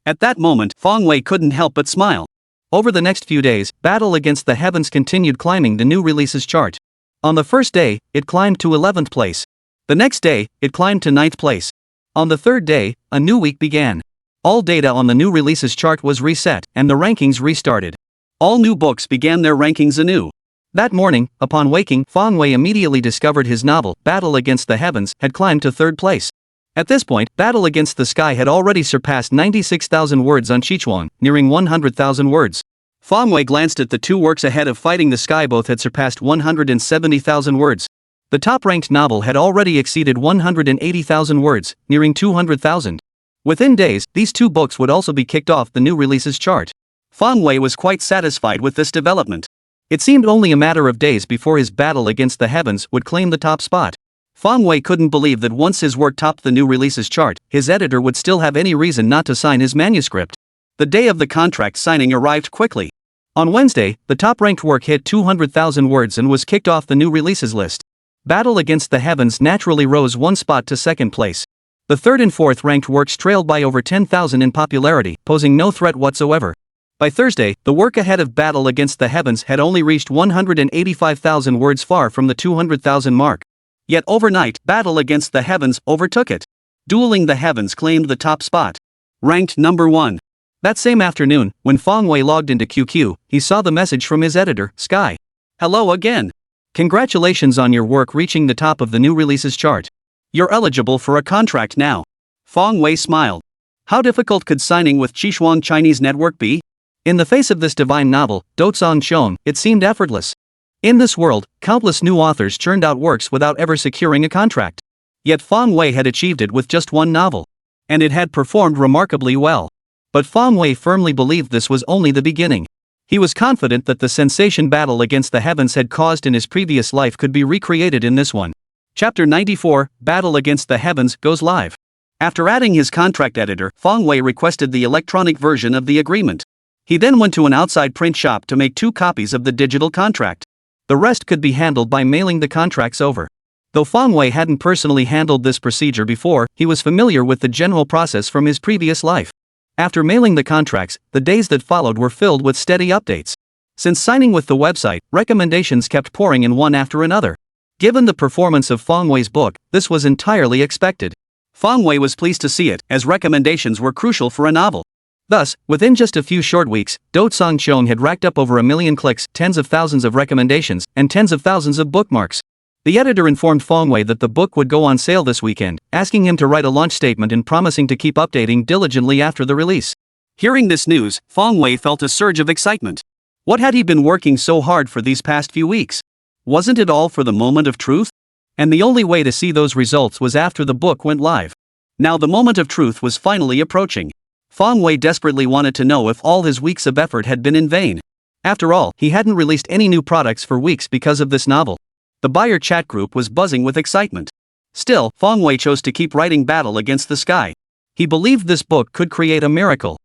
At that moment, Fang Wei couldn't help but smile. Over the next few days, Battle Against the Heavens continued climbing the new releases chart. On the first day, it climbed to 11th place. The next day, it climbed to 9th place. On the third day, a new week began. All data on the new releases chart was reset, and the rankings restarted. All new books began their rankings anew. That morning, upon waking, Fang Wei immediately discovered his novel, Battle Against the Heavens, had climbed to 3rd place. At this point, Battle Against the Sky had already surpassed 96,000 words on Chichuang, nearing 100,000 words. Fang Wei glanced at the 2 works ahead of Fighting the Sky. Both had surpassed 170,000 words. The top-ranked novel had already exceeded 180,000 words, nearing 200,000. Within days, these 2 books would also be kicked off the new releases chart. Fang Wei was quite satisfied with this development. It seemed only a matter of days before his Battle Against the Heavens would claim the top spot. Fang Wei couldn't believe that once his work topped the new releases chart, his editor would still have any reason not to sign his manuscript. The day of the contract signing arrived quickly. On Wednesday, the top-ranked work hit 200,000 words and was kicked off the new releases list. Battle Against the Heavens naturally rose 1 spot to 2nd place. The 3rd and 4th ranked works trailed by over 10,000 in popularity, posing no threat whatsoever. By Thursday, the work ahead of Battle Against the Heavens had only reached 185,000 words, far from the 200,000 mark. Yet overnight, Battle Against the Heavens overtook it. Dueling the Heavens claimed the top spot. Ranked number 1. That same afternoon, when Fang Wei logged into QQ, he saw the message from his editor, Sky. Hello again. Congratulations on your work reaching the top of the new releases chart. You're eligible for a contract now. Fang Wei smiled. How difficult could signing with Chichuang Chinese Network be? In the face of this divine novel, Dotsong Shone, it seemed effortless. In this world, countless new authors churned out works without ever securing a contract. Yet Fang Wei had achieved it with just 1 novel. And it had performed remarkably well. But Fang Wei firmly believed this was only the beginning. He was confident that the sensation Battle Against the Heavens had caused in his previous life could be recreated in this one. Chapter 94, Battle Against the Heavens, goes live. After adding his contract editor, Fang Wei requested the electronic version of the agreement. He then went to an outside print shop to make 2 copies of the digital contract. The rest could be handled by mailing the contracts over. Though Fang Wei hadn't personally handled this procedure before, he was familiar with the general process from his previous life. After mailing the contracts, the days that followed were filled with steady updates. Since signing with the website, recommendations kept pouring in one after another. Given the performance of Fang Wei's book, this was entirely expected. Fang Wei was pleased to see it, as recommendations were crucial for a novel. Thus, within just a few short weeks, Dotsong Shone had racked up over 1 million clicks, tens of thousands of recommendations, and tens of thousands of bookmarks. The editor informed Fang Wei that the book would go on sale this weekend, asking him to write a launch statement and promising to keep updating diligently after the release. Hearing this news, Fang Wei felt a surge of excitement. What had he been working so hard for these past few weeks? Wasn't it all for the moment of truth? And the only way to see those results was after the book went live. Now the moment of truth was finally approaching. Fang Wei desperately wanted to know if all his weeks of effort had been in vain. After all, he hadn't released any new products for weeks because of this novel. The buyer chat group was buzzing with excitement. Still, Fang Wei chose to keep writing Battle Against the Sky. He believed this book could create a miracle.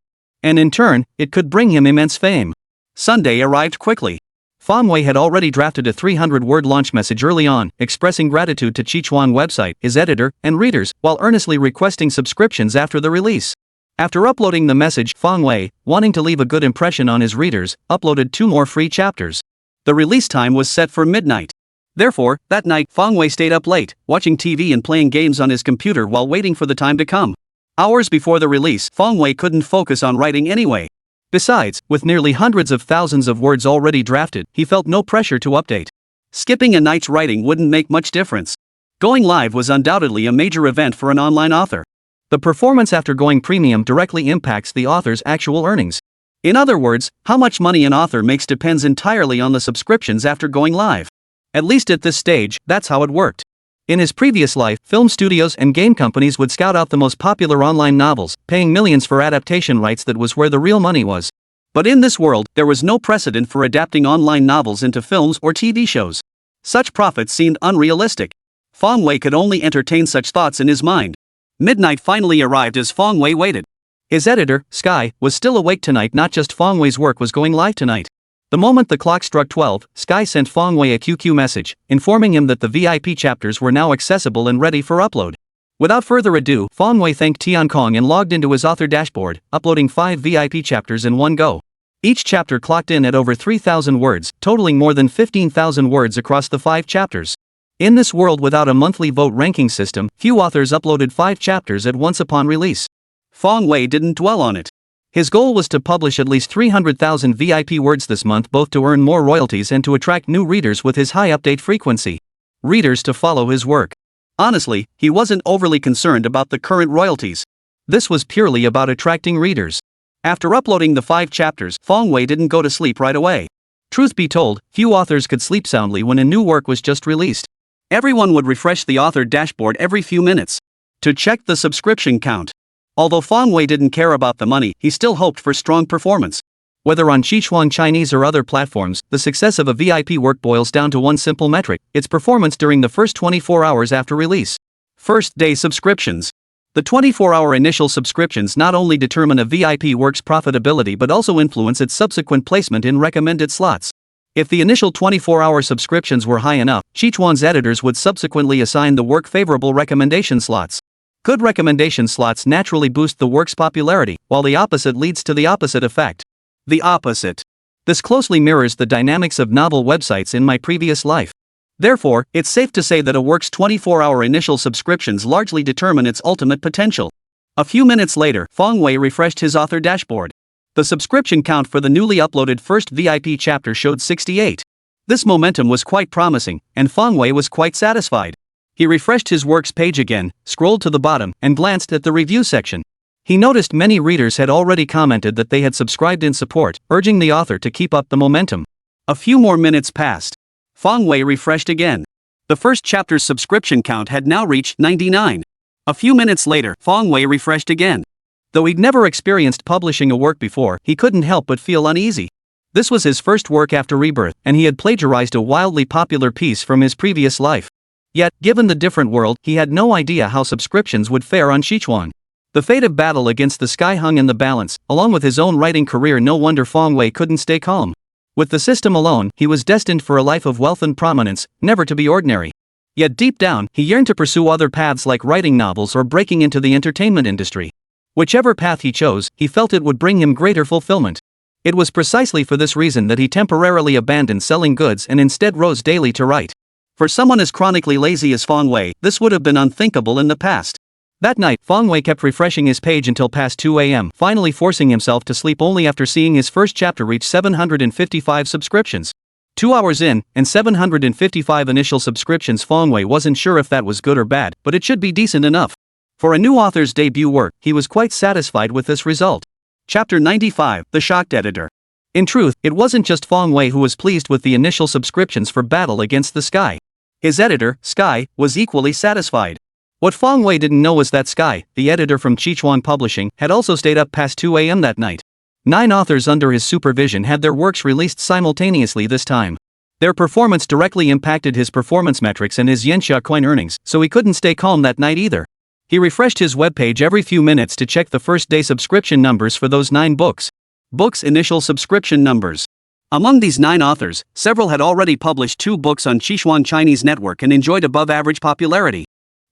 And in turn, it could bring him immense fame. Sunday arrived quickly. Fang Wei had already drafted a 300-word launch message early on, expressing gratitude to Chichuang website, his editor, and readers, while earnestly requesting subscriptions after the release. After uploading the message, Fang Wei, wanting to leave a good impression on his readers, uploaded 2 more free chapters. The release time was set for midnight. Therefore, that night, Fang Wei stayed up late, watching TV and playing games on his computer while waiting for the time to come. Hours before the release, Fong Wei couldn't focus on writing anyway. Besides, with nearly hundreds of thousands of words already drafted, he felt no pressure to update. Skipping a night's writing wouldn't make much difference. Going live was undoubtedly a major event for an online author. The performance after going premium directly impacts the author's actual earnings. In other words, how much money an author makes depends entirely on the subscriptions after going live. At least at this stage, that's how it worked. In his previous life, film studios and game companies would scout out the most popular online novels, paying millions for adaptation rights. That was where the real money was. But in this world, there was no precedent for adapting online novels into films or TV shows. Such profits seemed unrealistic. Fong Wei could only entertain such thoughts in his mind. Midnight finally arrived as Fong Wei waited. His editor, Sky, was still awake tonight. Not just Fong Wei's work was going live tonight. The moment the clock struck 12, Sky sent Fong Wei a QQ message, informing him that the VIP chapters were now accessible and ready for upload. Without further ado, Fong Wei thanked Tian Kong and logged into his author dashboard, uploading 5 VIP chapters in one go. Each chapter clocked in at over 3,000 words, totaling more than 15,000 words across the 5 chapters. In this world without a monthly vote ranking system, few authors uploaded 5 chapters at once upon release. Fong Wei didn't dwell on it. His goal was to publish at least 300,000 VIP words this month, both to earn more royalties and to attract new readers with his high update frequency. Readers to follow his work. Honestly, he wasn't overly concerned about the current royalties. This was purely about attracting readers. After uploading the 5 chapters, Fong Wei didn't go to sleep right away. Truth be told, few authors could sleep soundly when a new work was just released. Everyone would refresh the author dashboard every few minutes to check the subscription count. Although Fong Wei didn't care about the money, he still hoped for strong performance. Whether on Sichuan Chinese or other platforms, the success of a VIP work boils down to one simple metric: its performance during the first 24 hours after release. First day subscriptions. The 24-hour initial subscriptions not only determine a VIP work's profitability but also influence its subsequent placement in recommended slots. If the initial 24-hour subscriptions were high enough, Sichuan's editors would subsequently assign the work favorable recommendation slots. Good recommendation slots naturally boost the work's popularity, while the opposite leads to the opposite effect. The opposite. This closely mirrors the dynamics of novel websites in my previous life. Therefore, it's safe to say that a work's 24-hour initial subscriptions largely determine its ultimate potential. A few minutes later, Fong Wei refreshed his author dashboard. The subscription count for the newly uploaded first VIP chapter showed 68. This momentum was quite promising, and Fong Wei was quite satisfied. He refreshed his works page again, scrolled to the bottom, and glanced at the review section. He noticed many readers had already commented that they had subscribed in support, urging the author to keep up the momentum. A few more minutes passed. Fong Wei refreshed again. The first chapter's subscription count had now reached 99. A few minutes later, Fong Wei refreshed again. Though he'd never experienced publishing a work before, he couldn't help but feel uneasy. This was his first work after rebirth, and he had plagiarized a wildly popular piece from his previous life. Yet, given the different world, he had no idea how subscriptions would fare on Sichuan. The fate of battle against the sky hung in the balance, along with his own writing career. No wonder Fong Wei couldn't stay calm. With the system alone, he was destined for a life of wealth and prominence, never to be ordinary. Yet deep down, he yearned to pursue other paths like writing novels or breaking into the entertainment industry. Whichever path he chose, he felt it would bring him greater fulfillment. It was precisely for this reason that he temporarily abandoned selling goods and instead rose daily to write. For someone as chronically lazy as Fong Wei, this would have been unthinkable in the past. That night, Fong Wei kept refreshing his page until past 2 a.m., finally forcing himself to sleep only after seeing his first chapter reach 755 subscriptions. 2 hours in, and 755 initial subscriptions. Fong Wei wasn't sure if that was good or bad, but it should be decent enough. For a new author's debut work, he was quite satisfied with this result. Chapter 95, The Shocked Editor. In truth, it wasn't just Fong Wei who was pleased with the initial subscriptions for Battle Against the Sky. His editor, Sky, was equally satisfied. What Fong Wei didn't know was that Sky, the editor from Sichuan Publishing, had also stayed up past 2 a.m. that night. 9 authors under his supervision had their works released simultaneously this time. Their performance directly impacted his performance metrics and his Yenxia coin earnings, so he couldn't stay calm that night either. He refreshed his webpage every few minutes to check the first day subscription numbers for those 9 books. Books' initial subscription numbers. Among these 9 authors, several had already published 2 books on Sichuan Chinese Network and enjoyed above-average popularity.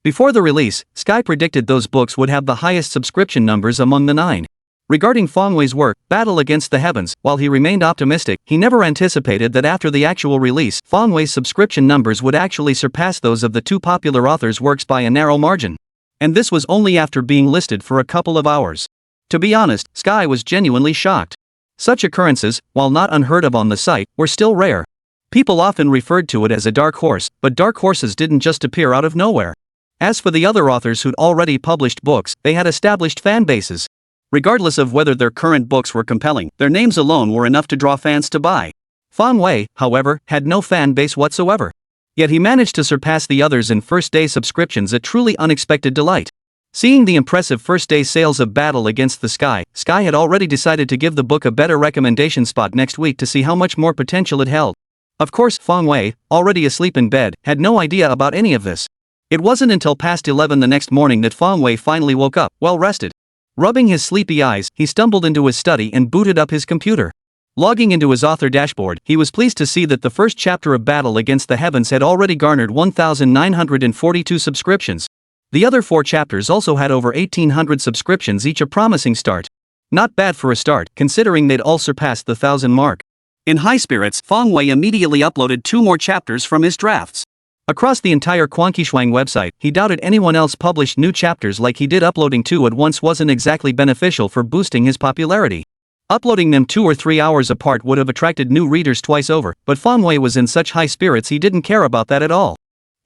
Before the release, Sky predicted those books would have the highest subscription numbers among the 9. Regarding Fong Wei's work, Battle Against the Heavens, while he remained optimistic, he never anticipated that after the actual release, Fong Wei's subscription numbers would actually surpass those of the 2 popular authors' works by a narrow margin. And this was only after being listed for a couple of hours. To be honest, Sky was genuinely shocked. Such occurrences, while not unheard of on the site, were still rare. People often referred to it as a dark horse, but dark horses didn't just appear out of nowhere. As for the other authors who'd already published books, they had established fan bases. Regardless of whether their current books were compelling, their names alone were enough to draw fans to buy. Fang Wei, however, had no fan base whatsoever. Yet he managed to surpass the others in first-day subscriptions, a truly unexpected delight. Seeing the impressive first-day sales of Battle Against the Sky, Sky had already decided to give the book a better recommendation spot next week to see how much more potential it held. Of course, Fang Wei, already asleep in bed, had no idea about any of this. It wasn't until past 11 the next morning that Fang Wei finally woke up, well rested. Rubbing his sleepy eyes, he stumbled into his study and booted up his computer. Logging into his author dashboard, he was pleased to see that the first chapter of Battle Against the Heavens had already garnered 1,942 subscriptions. The other 4 chapters also had over 1,800 subscriptions each, a promising start. Not bad for a start, considering they'd all surpassed the 1,000 mark. In high spirits, Fang Wei immediately uploaded 2 more chapters from his drafts. Across the entire Quankishuang website, he doubted anyone else published new chapters like he did. Uploading 2 at once wasn't exactly beneficial for boosting his popularity. Uploading them 2 or 3 hours apart would have attracted new readers twice over, but Fang Wei was in such high spirits he didn't care about that at all.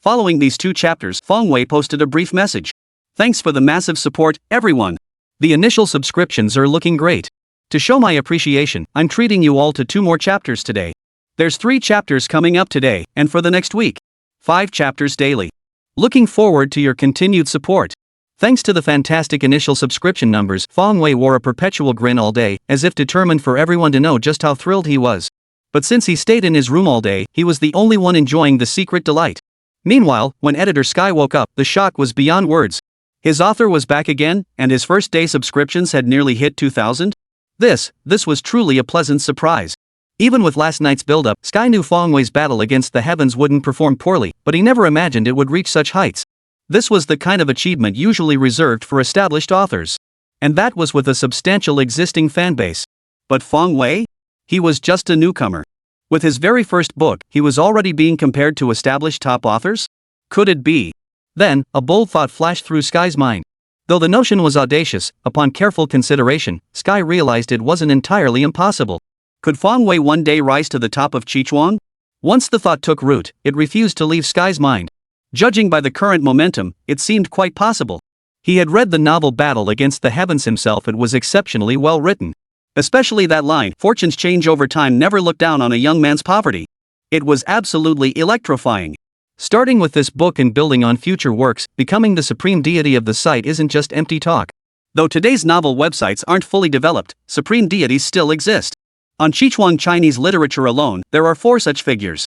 Following these 2 chapters, Fang Wei posted a brief message. "Thanks for the massive support, everyone. The initial subscriptions are looking great. To show my appreciation, I'm treating you all to 2 more chapters today. There's 3 chapters coming up today, and for the next week. 5 chapters daily. Looking forward to your continued support." Thanks to the fantastic initial subscription numbers, Fang Wei wore a perpetual grin all day, as if determined for everyone to know just how thrilled he was. But since he stayed in his room all day, he was the only one enjoying the secret delight. Meanwhile, when editor Sky woke up, the shock was beyond words. His author was back again, and his first-day subscriptions had nearly hit 2,000. This was truly a pleasant surprise. Even with last night's build-up, Sky knew Fang Wei's Battle Against the Heavens wouldn't perform poorly, but he never imagined it would reach such heights. This was the kind of achievement usually reserved for established authors. And that was with a substantial existing fanbase. But Fang Wei? He was just a newcomer. With his very first book, he was already being compared to established top authors? Could it be? Then, a bold thought flashed through Sky's mind. Though the notion was audacious, upon careful consideration, Sky realized it wasn't entirely impossible. Could Fang Wei one day rise to the top of Qichuan? Once the thought took root, it refused to leave Sky's mind. Judging by the current momentum, it seemed quite possible. He had read the novel Battle Against the Heavens himself. It was exceptionally well written. Especially that line, "Fortunes change over time, never look down on a young man's poverty." It was absolutely electrifying. Starting with this book and building on future works, becoming the supreme deity of the site isn't just empty talk. Though today's novel websites aren't fully developed, supreme deities still exist. On Qichuan Chinese literature alone, there are 4 such figures.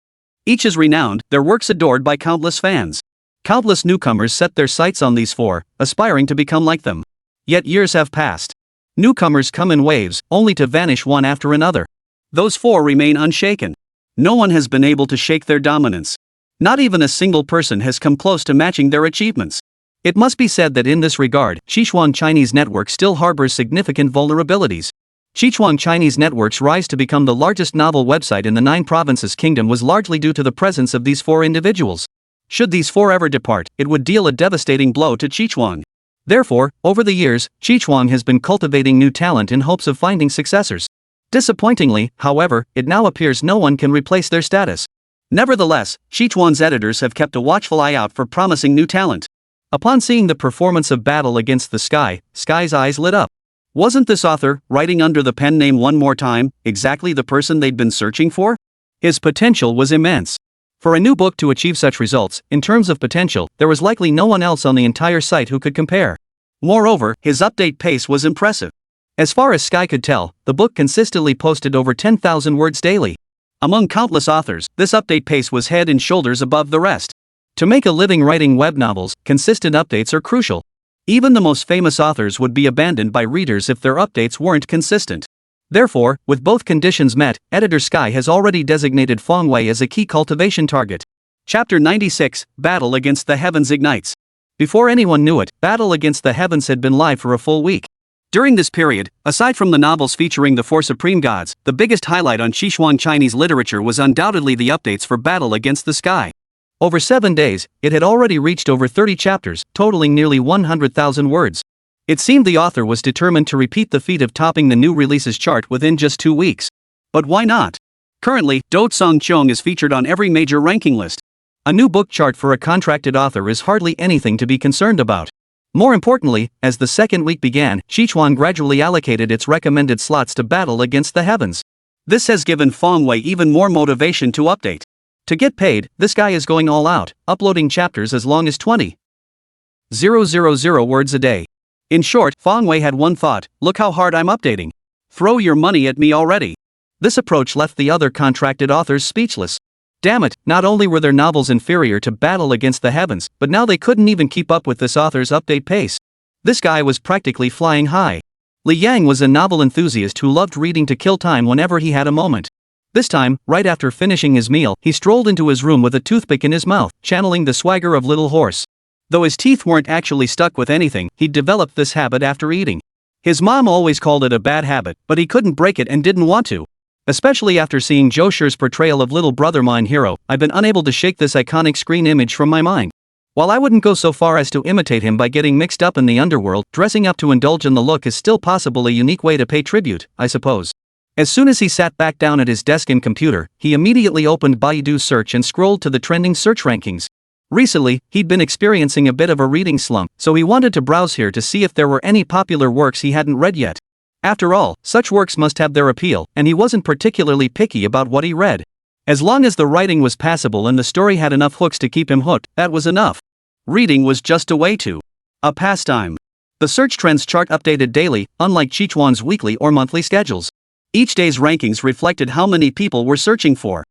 Each is renowned, their works adored by countless fans. Countless newcomers set their sights on these 4, aspiring to become like them. Yet years have passed. Newcomers come in waves, only to vanish one after another. Those 4 remain unshaken. No one has been able to shake their dominance. Not even a single person has come close to matching their achievements. It must be said that in this regard, Qichuan Chinese Network still harbors significant vulnerabilities. Qichuan Chinese Network's rise to become the largest novel website in the 9 provinces kingdom was largely due to the presence of these 4 individuals. Should these 4 ever depart, it would deal a devastating blow to Qichuan. Therefore, over the years, Qichuan has been cultivating new talent in hopes of finding successors. Disappointingly, however, it now appears no one can replace their status. Nevertheless, Qichuan's editors have kept a watchful eye out for promising new talent. Upon seeing the performance of Battle Against the Sky, Sky's eyes lit up. Wasn't this author, writing under the pen name One More Time, exactly the person they'd been searching for? His potential was immense. For a new book to achieve such results, in terms of potential, there was likely no one else on the entire site who could compare. Moreover, his update pace was impressive. As far as Sky could tell, the book consistently posted over 10,000 words daily. Among countless authors, this update pace was head and shoulders above the rest. To make a living writing web novels, consistent updates are crucial. Even the most famous authors would be abandoned by readers if their updates weren't consistent. Therefore, with both conditions met, editor Sky has already designated Fang Wei as a key cultivation target. Chapter 96, Battle Against the Heavens ignites. Before anyone knew it, Battle Against the Heavens had been live for a full week. During this period, aside from the novels featuring the 4 supreme gods, the biggest highlight on Qichuan Chinese literature was undoubtedly the updates for Battle Against the Sky. Over 7 days, it had already reached over 30 chapters, totaling nearly 100,000 words. It seemed the author was determined to repeat the feat of topping the new releases chart within just 2 weeks. But why not? Currently, Do Song Cheong is featured on every major ranking list. A new book chart for a contracted author is hardly anything to be concerned about. More importantly, as the second week began, Sichuan gradually allocated its recommended slots to battle against the heavens. This has given Fong Wei even more motivation to update. To get paid, this guy is going all out, uploading chapters as long as 20,000 words a day. In short, Fong Wei had one thought: look how hard I'm updating. Throw your money at me already. This approach left the other contracted authors speechless. Damn it, not only were their novels inferior to Battle Against the Heavens, but now they couldn't even keep up with this author's update pace. This guy was practically flying high. Li Yang was a novel enthusiast who loved reading to kill time whenever he had a moment. This time, right after finishing his meal, he strolled into his room with a toothpick in his mouth, channeling the swagger of Little Horse. Though his teeth weren't actually stuck with anything, he'd developed this habit after eating. His mom always called it a bad habit, but he couldn't break it and didn't want to. Especially after seeing Zhou Shi's portrayal of Little Brother Mine Hero, I've been unable to shake this iconic screen image from my mind. While I wouldn't go so far as to imitate him by getting mixed up in the underworld, dressing up to indulge in the look is still possible a unique way to pay tribute, I suppose. As soon as he sat back down at his desk and computer, he immediately opened Baidu search and scrolled to the trending search rankings. Recently, he'd been experiencing a bit of a reading slump, so he wanted to browse here to see if there were any popular works he hadn't read yet. After all, such works must have their appeal, and he wasn't particularly picky about what he read. As long as the writing was passable and the story had enough hooks to keep him hooked, that was enough. Reading was just a way to a pastime. The search trends chart updated daily, unlike Sichuan's weekly or monthly schedules. Each day's rankings reflected how many people were searching for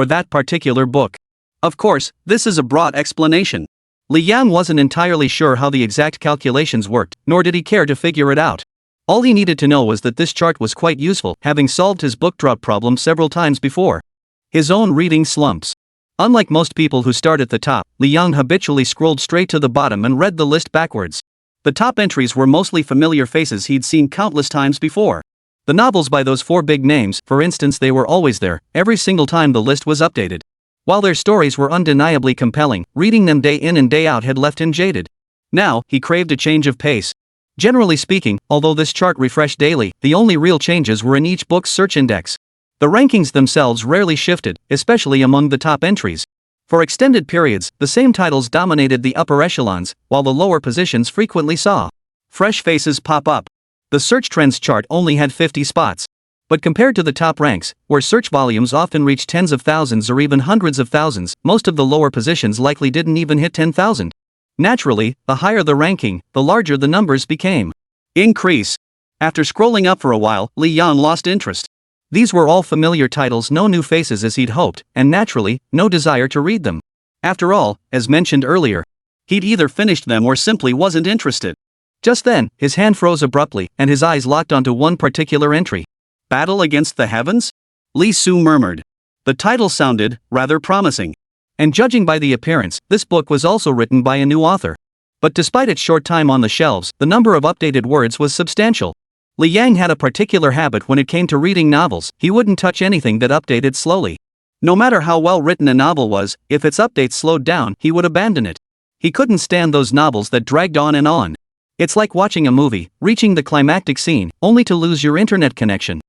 that particular book. Of course, this is a broad explanation. Li Yang wasn't entirely sure how the exact calculations worked, nor did he care to figure it out. All he needed to know was that this chart was quite useful, having solved his book drop problem several times before. His own reading slumps. Unlike most people who start at the top, Li Yang habitually scrolled straight to the bottom and read the list backwards. The top entries were mostly familiar faces he'd seen countless times before. The novels by those 4 big names, for instance, they were always there, every single time the list was updated. While their stories were undeniably compelling, reading them day in and day out had left him jaded. Now, he craved a change of pace. Generally speaking, although this chart refreshed daily, the only real changes were in each book's search index. The rankings themselves rarely shifted, especially among the top entries. For extended periods, the same titles dominated the upper echelons, while the lower positions frequently saw fresh faces pop up. The search trends chart only had 50 spots. But compared to the top ranks, where search volumes often reached tens of thousands or even hundreds of thousands, most of the lower positions likely didn't even hit 10,000. Naturally, the higher the ranking, the larger the numbers became. Increase. After scrolling up for a while, Li Yang lost interest. These were all familiar titles, no new faces as he'd hoped, and naturally, no desire to read them. After all, as mentioned earlier, he'd either finished them or simply wasn't interested. Just then, his hand froze abruptly, and his eyes locked onto one particular entry. Battle Against the Heavens? Li Su murmured. The title sounded rather promising. And judging by the appearance, this book was also written by a new author. But despite its short time on the shelves, the number of updated words was substantial. Li Yang had a particular habit when it came to reading novels: he wouldn't touch anything that updated slowly. No matter how well written a novel was, if its updates slowed down, he would abandon it. He couldn't stand those novels that dragged on and on. It's like watching a movie, reaching the climactic scene, only to lose your internet connection.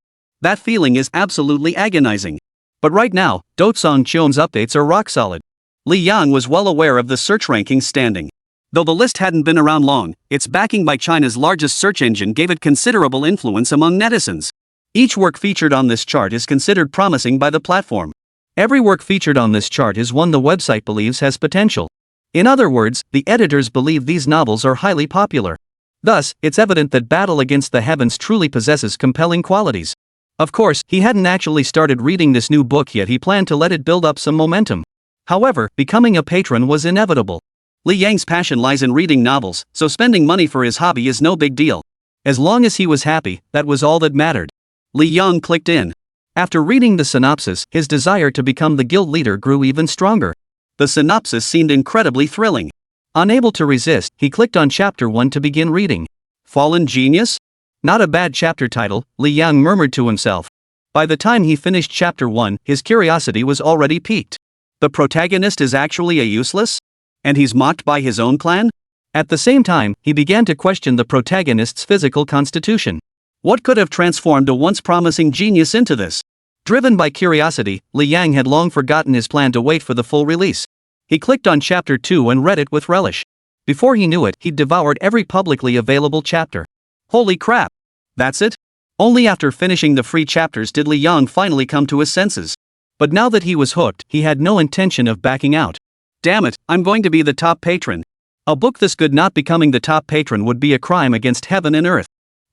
That feeling is absolutely agonizing. But right now, Do Song Cheong's updates are rock solid. Li Yang was well aware of the search rankings standing. Though the list hadn't been around long, its backing by China's largest search engine gave it considerable influence among netizens. Each work featured on this chart is considered promising by the platform. Every work featured on this chart is one the website believes has potential. In other words, the editors believe these novels are highly popular. Thus, it's evident that Battle Against the Heavens truly possesses compelling qualities. Of course, he hadn't actually started reading this new book yet. He planned to let it build up some momentum. However, becoming a patron was inevitable. Li Yang's passion lies in reading novels, so spending money for his hobby is no big deal. As long as he was happy, that was all that mattered. Li Yang clicked in. After reading the synopsis, his desire to become the guild leader grew even stronger. The synopsis seemed incredibly thrilling. Unable to resist, he clicked on Chapter 1 to begin reading. Fallen Genius? Not a bad chapter title, Li Yang murmured to himself. By the time he finished Chapter 1, his curiosity was already piqued. The protagonist is actually a useless? And he's mocked by his own clan? At the same time, he began to question the protagonist's physical constitution. What could have transformed a once promising genius into this? Driven by curiosity, Li Yang had long forgotten his plan to wait for the full release. He clicked on chapter 2 and read it with relish. Before he knew it, he'd devoured every publicly available chapter. Holy crap! That's it? Only after finishing the free chapters did Li Yang finally come to his senses. But now that he was hooked, he had no intention of backing out. Damn it, I'm going to be the top patron. A book this good not becoming the top patron would be a crime against heaven and earth.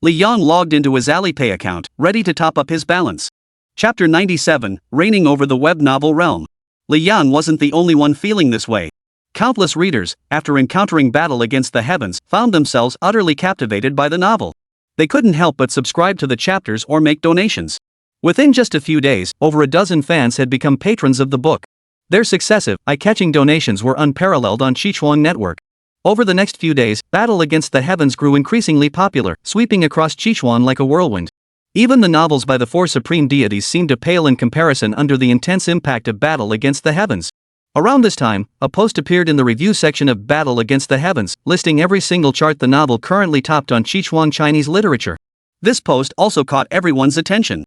Li Yang logged into his Alipay account, ready to top up his balance. Chapter 97, Reigning Over the Web Novel Realm. Li Yang wasn't the only one feeling this way. Countless readers, after encountering Battle Against the Heavens, found themselves utterly captivated by the novel. They couldn't help but subscribe to the chapters or make donations. Within just a few days, over a dozen fans had become patrons of the book. Their successive, eye-catching donations were unparalleled on Qichuan Network. Over the next few days, Battle Against the Heavens grew increasingly popular, sweeping across Qichuan like a whirlwind. Even the novels by the four supreme deities seemed to pale in comparison under the intense impact of Battle Against the Heavens. Around this time, a post appeared in the review section of Battle Against the Heavens, listing every single chart the novel currently topped on Qichuan Chinese literature. This post also caught everyone's attention.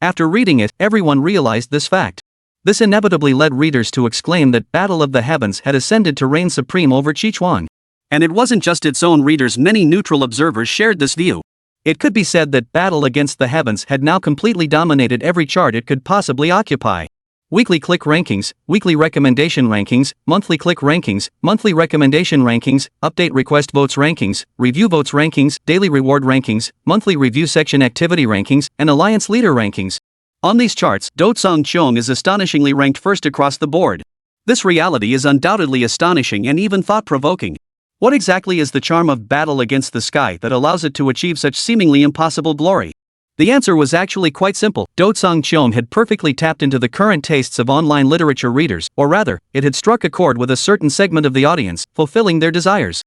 After reading it, everyone realized this fact. This inevitably led readers to exclaim that Battle of the Heavens had ascended to reign supreme over Qichuan. And it wasn't just its own readers, many neutral observers shared this view. It could be said that Battle Against the Heavens had now completely dominated every chart it could possibly occupy. Weekly click rankings, weekly recommendation rankings, monthly click rankings, monthly recommendation rankings, update request votes rankings, review votes rankings, daily reward rankings, monthly review section activity rankings, and alliance leader rankings. On these charts, Dotsong Cheong is astonishingly ranked first across the board. This reality is undoubtedly astonishing and even thought-provoking. What exactly is the charm of Battle Against the Sky that allows it to achieve such seemingly impossible glory? The answer was actually quite simple. Dotsong Cheong had perfectly tapped into the current tastes of online literature readers, or rather, it had struck a chord with a certain segment of the audience, fulfilling their desires.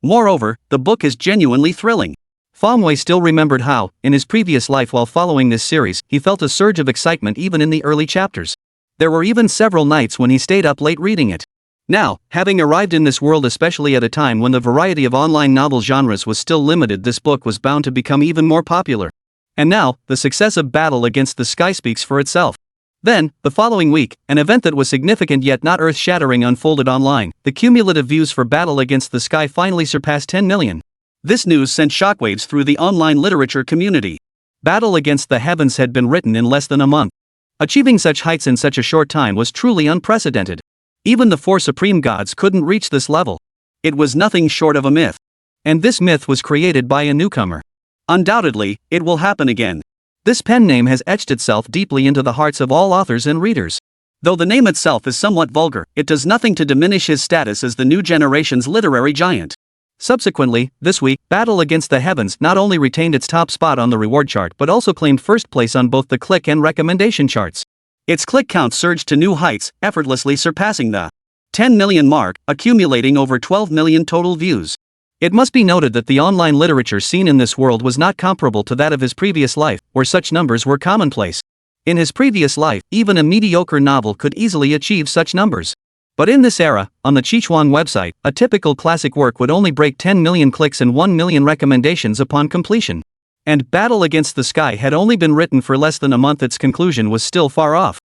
Moreover, the book is genuinely thrilling. Fong Wei still remembered how, in his previous life while following this series, he felt a surge of excitement even in the early chapters. There were even several nights when he stayed up late reading it. Now, having arrived in this world especially at a time when the variety of online novel genres was still limited, this book was bound to become even more popular. And now, the success of Battle Against the Sky speaks for itself. Then, the following week, an event that was significant yet not earth-shattering unfolded online. The cumulative views for Battle Against the Sky finally surpassed 10 million. This news sent shockwaves through the online literature community. Battle Against the Heavens had been written in less than a month. Achieving such heights in such a short time was truly unprecedented. Even the four supreme gods couldn't reach this level. It was nothing short of a myth. And this myth was created by a newcomer. Undoubtedly, it will happen again. This pen name has etched itself deeply into the hearts of all authors and readers. Though the name itself is somewhat vulgar, it does nothing to diminish his status as the new generation's literary giant. Subsequently, this week, Battle Against the Heavens not only retained its top spot on the reward chart but also claimed first place on both the click and recommendation charts. Its click count surged to new heights, effortlessly surpassing the 10 million mark, accumulating over 12 million total views. It must be noted that the online literature scene in this world was not comparable to that of his previous life, where such numbers were commonplace. In his previous life, even a mediocre novel could easily achieve such numbers. But in this era, on the Qichuan website, a typical classic work would only break 10 million clicks and 1 million recommendations upon completion. And Battle Against the Sky had only been written for less than a month. Its conclusion was still far off.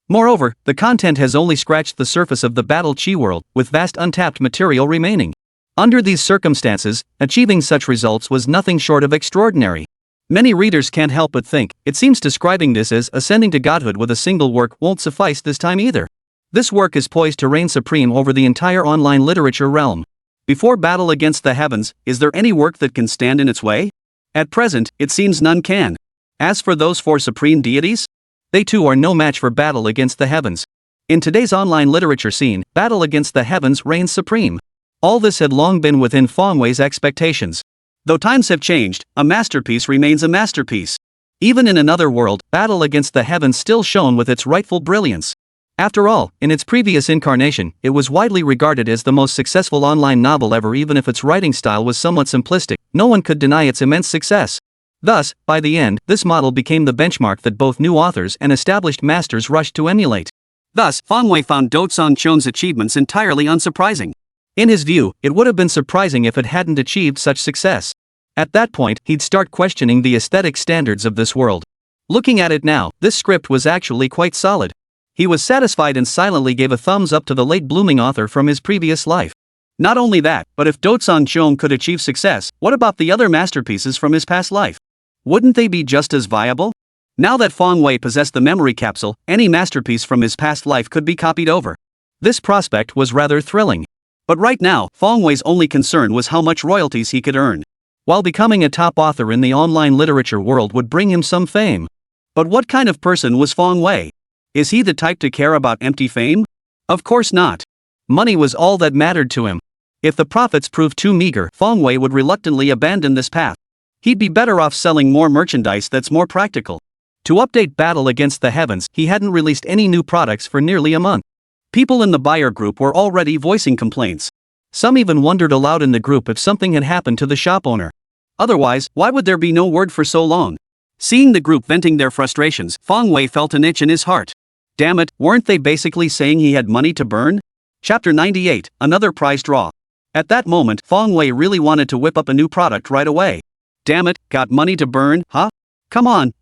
Moreover, the content has only scratched the surface of the Battle Qi world, with vast untapped material remaining. Under these circumstances, achieving such results was nothing short of extraordinary. Many readers can't help but think, it seems describing this as ascending to godhood with a single work won't suffice this time either. This work is poised to reign supreme over the entire online literature realm. Before Battle Against the Heavens, is there any work that can stand in its way? At present, it seems none can. As for those four supreme deities, they too are no match for Battle Against the Heavens. In today's online literature scene, Battle Against the Heavens reigns supreme. All this had long been within Fong Wei's expectations. Though times have changed, a masterpiece remains a masterpiece. Even in another world, Battle Against the Heavens still shone with its rightful brilliance. After all, in its previous incarnation, it was widely regarded as the most successful online novel ever. Even if its writing style was somewhat simplistic, no one could deny its immense success. Thus, by the end, this model became the benchmark that both new authors and established masters rushed to emulate. Thus, Fang Wei found Do Song Chon's achievements entirely unsurprising. In his view, it would have been surprising if it hadn't achieved such success. At that point, he'd start questioning the aesthetic standards of this world. Looking at it now, this script was actually quite solid. He was satisfied and silently gave a thumbs up to the late-blooming author from his previous life. Not only that, but if Do Song Chon could achieve success, what about the other masterpieces from his past life? Wouldn't they be just as viable? Now that Fang Wei possessed the memory capsule, any masterpiece from his past life could be copied over. This prospect was rather thrilling. But right now, Fang Wei's only concern was how much royalties he could earn. While becoming a top author in the online literature world would bring him some fame. But what kind of person was Fang Wei? Is he the type to care about empty fame? Of course not. Money was all that mattered to him. If the profits proved too meager, Fang Wei would reluctantly abandon this path. He'd be better off selling more merchandise that's more practical. To update Battle Against the Heavens, he hadn't released any new products for nearly a month. People in the buyer group were already voicing complaints. Some even wondered aloud in the group if something had happened to the shop owner. Otherwise, why would there be no word for so long? Seeing the group venting their frustrations, Fang Wei felt an itch in his heart. Damn it, weren't they basically saying he had money to burn? Chapter 98, Another Prize Draw. At that moment, Fang Wei really wanted to whip up a new product right away. Damn it, got money to burn, huh? Come on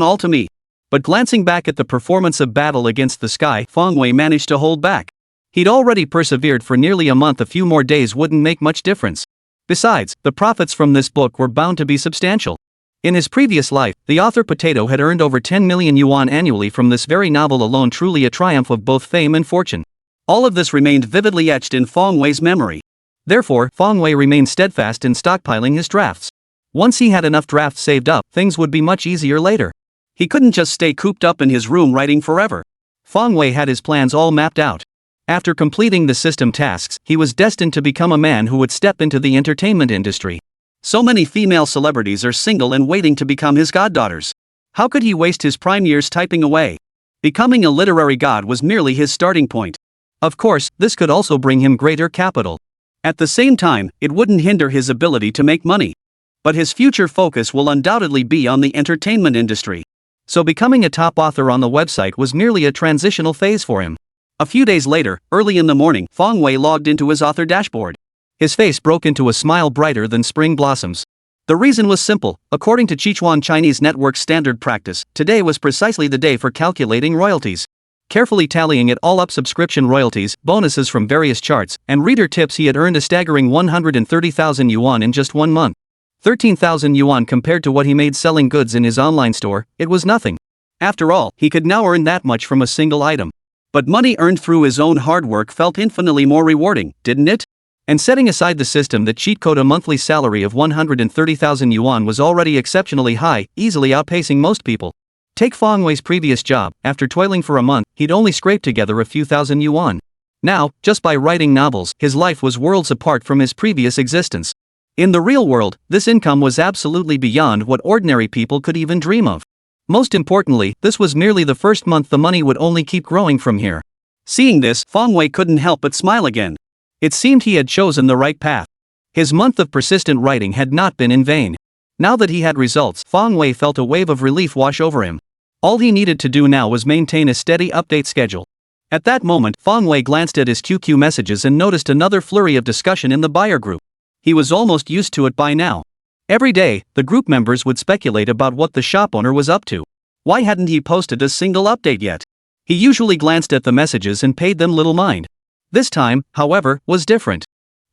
all to me. But glancing back at the performance of Battle Against the Sky, Fang Wei managed to hold back. He'd already persevered for nearly a month. A few more days wouldn't make much difference. Besides, the profits from this book were bound to be substantial. In his previous life, the author Potato had earned over 10 million yuan annually from this very novel alone, truly a triumph of both fame and fortune. All of this remained vividly etched in Fang Wei's memory. Therefore, Fang Wei remained steadfast in stockpiling his drafts. Once he had enough drafts saved up, things would be much easier later. He couldn't just stay cooped up in his room writing forever. Fang Wei had his plans all mapped out. After completing the system tasks, he was destined to become a man who would step into the entertainment industry. So many female celebrities are single and waiting to become his goddaughters. How could he waste his prime years typing away? Becoming a literary god was merely his starting point. Of course, this could also bring him greater capital. At the same time, it wouldn't hinder his ability to make money. But his future focus will undoubtedly be on the entertainment industry. So becoming a top author on the website was merely a transitional phase for him. A few days later, early in the morning, Fang Wei logged into his author dashboard. His face broke into a smile brighter than spring blossoms. The reason was simple. According to Sichuan Chinese Network's standard practice, today was precisely the day for calculating royalties. Carefully tallying it all up, subscription royalties, bonuses from various charts, and reader tips, he had earned a staggering 130,000 yuan in just 1 month. 13,000 yuan compared to what he made selling goods in his online store, it was nothing. After all, he could now earn that much from a single item. But money earned through his own hard work felt infinitely more rewarding, didn't it? And setting aside the system, that cheat code, a monthly salary of 130,000 yuan was already exceptionally high, easily outpacing most people. Take Fang Wei's previous job. After toiling for a month, he'd only scraped together a few thousand yuan. Now, just by writing novels, his life was worlds apart from his previous existence. In the real world, this income was absolutely beyond what ordinary people could even dream of. Most importantly, this was merely the first month. The money would only keep growing from here. Seeing this, Fang Wei couldn't help but smile again. It seemed he had chosen the right path. His month of persistent writing had not been in vain. Now that he had results, Fang Wei felt a wave of relief wash over him. All he needed to do now was maintain a steady update schedule. At that moment, Fang Wei glanced at his QQ messages and noticed another flurry of discussion in the buyer group. He was almost used to it by now. Every day, the group members would speculate about what the shop owner was up to. Why hadn't he posted a single update yet? He usually glanced at the messages and paid them little mind. This time, however, was different.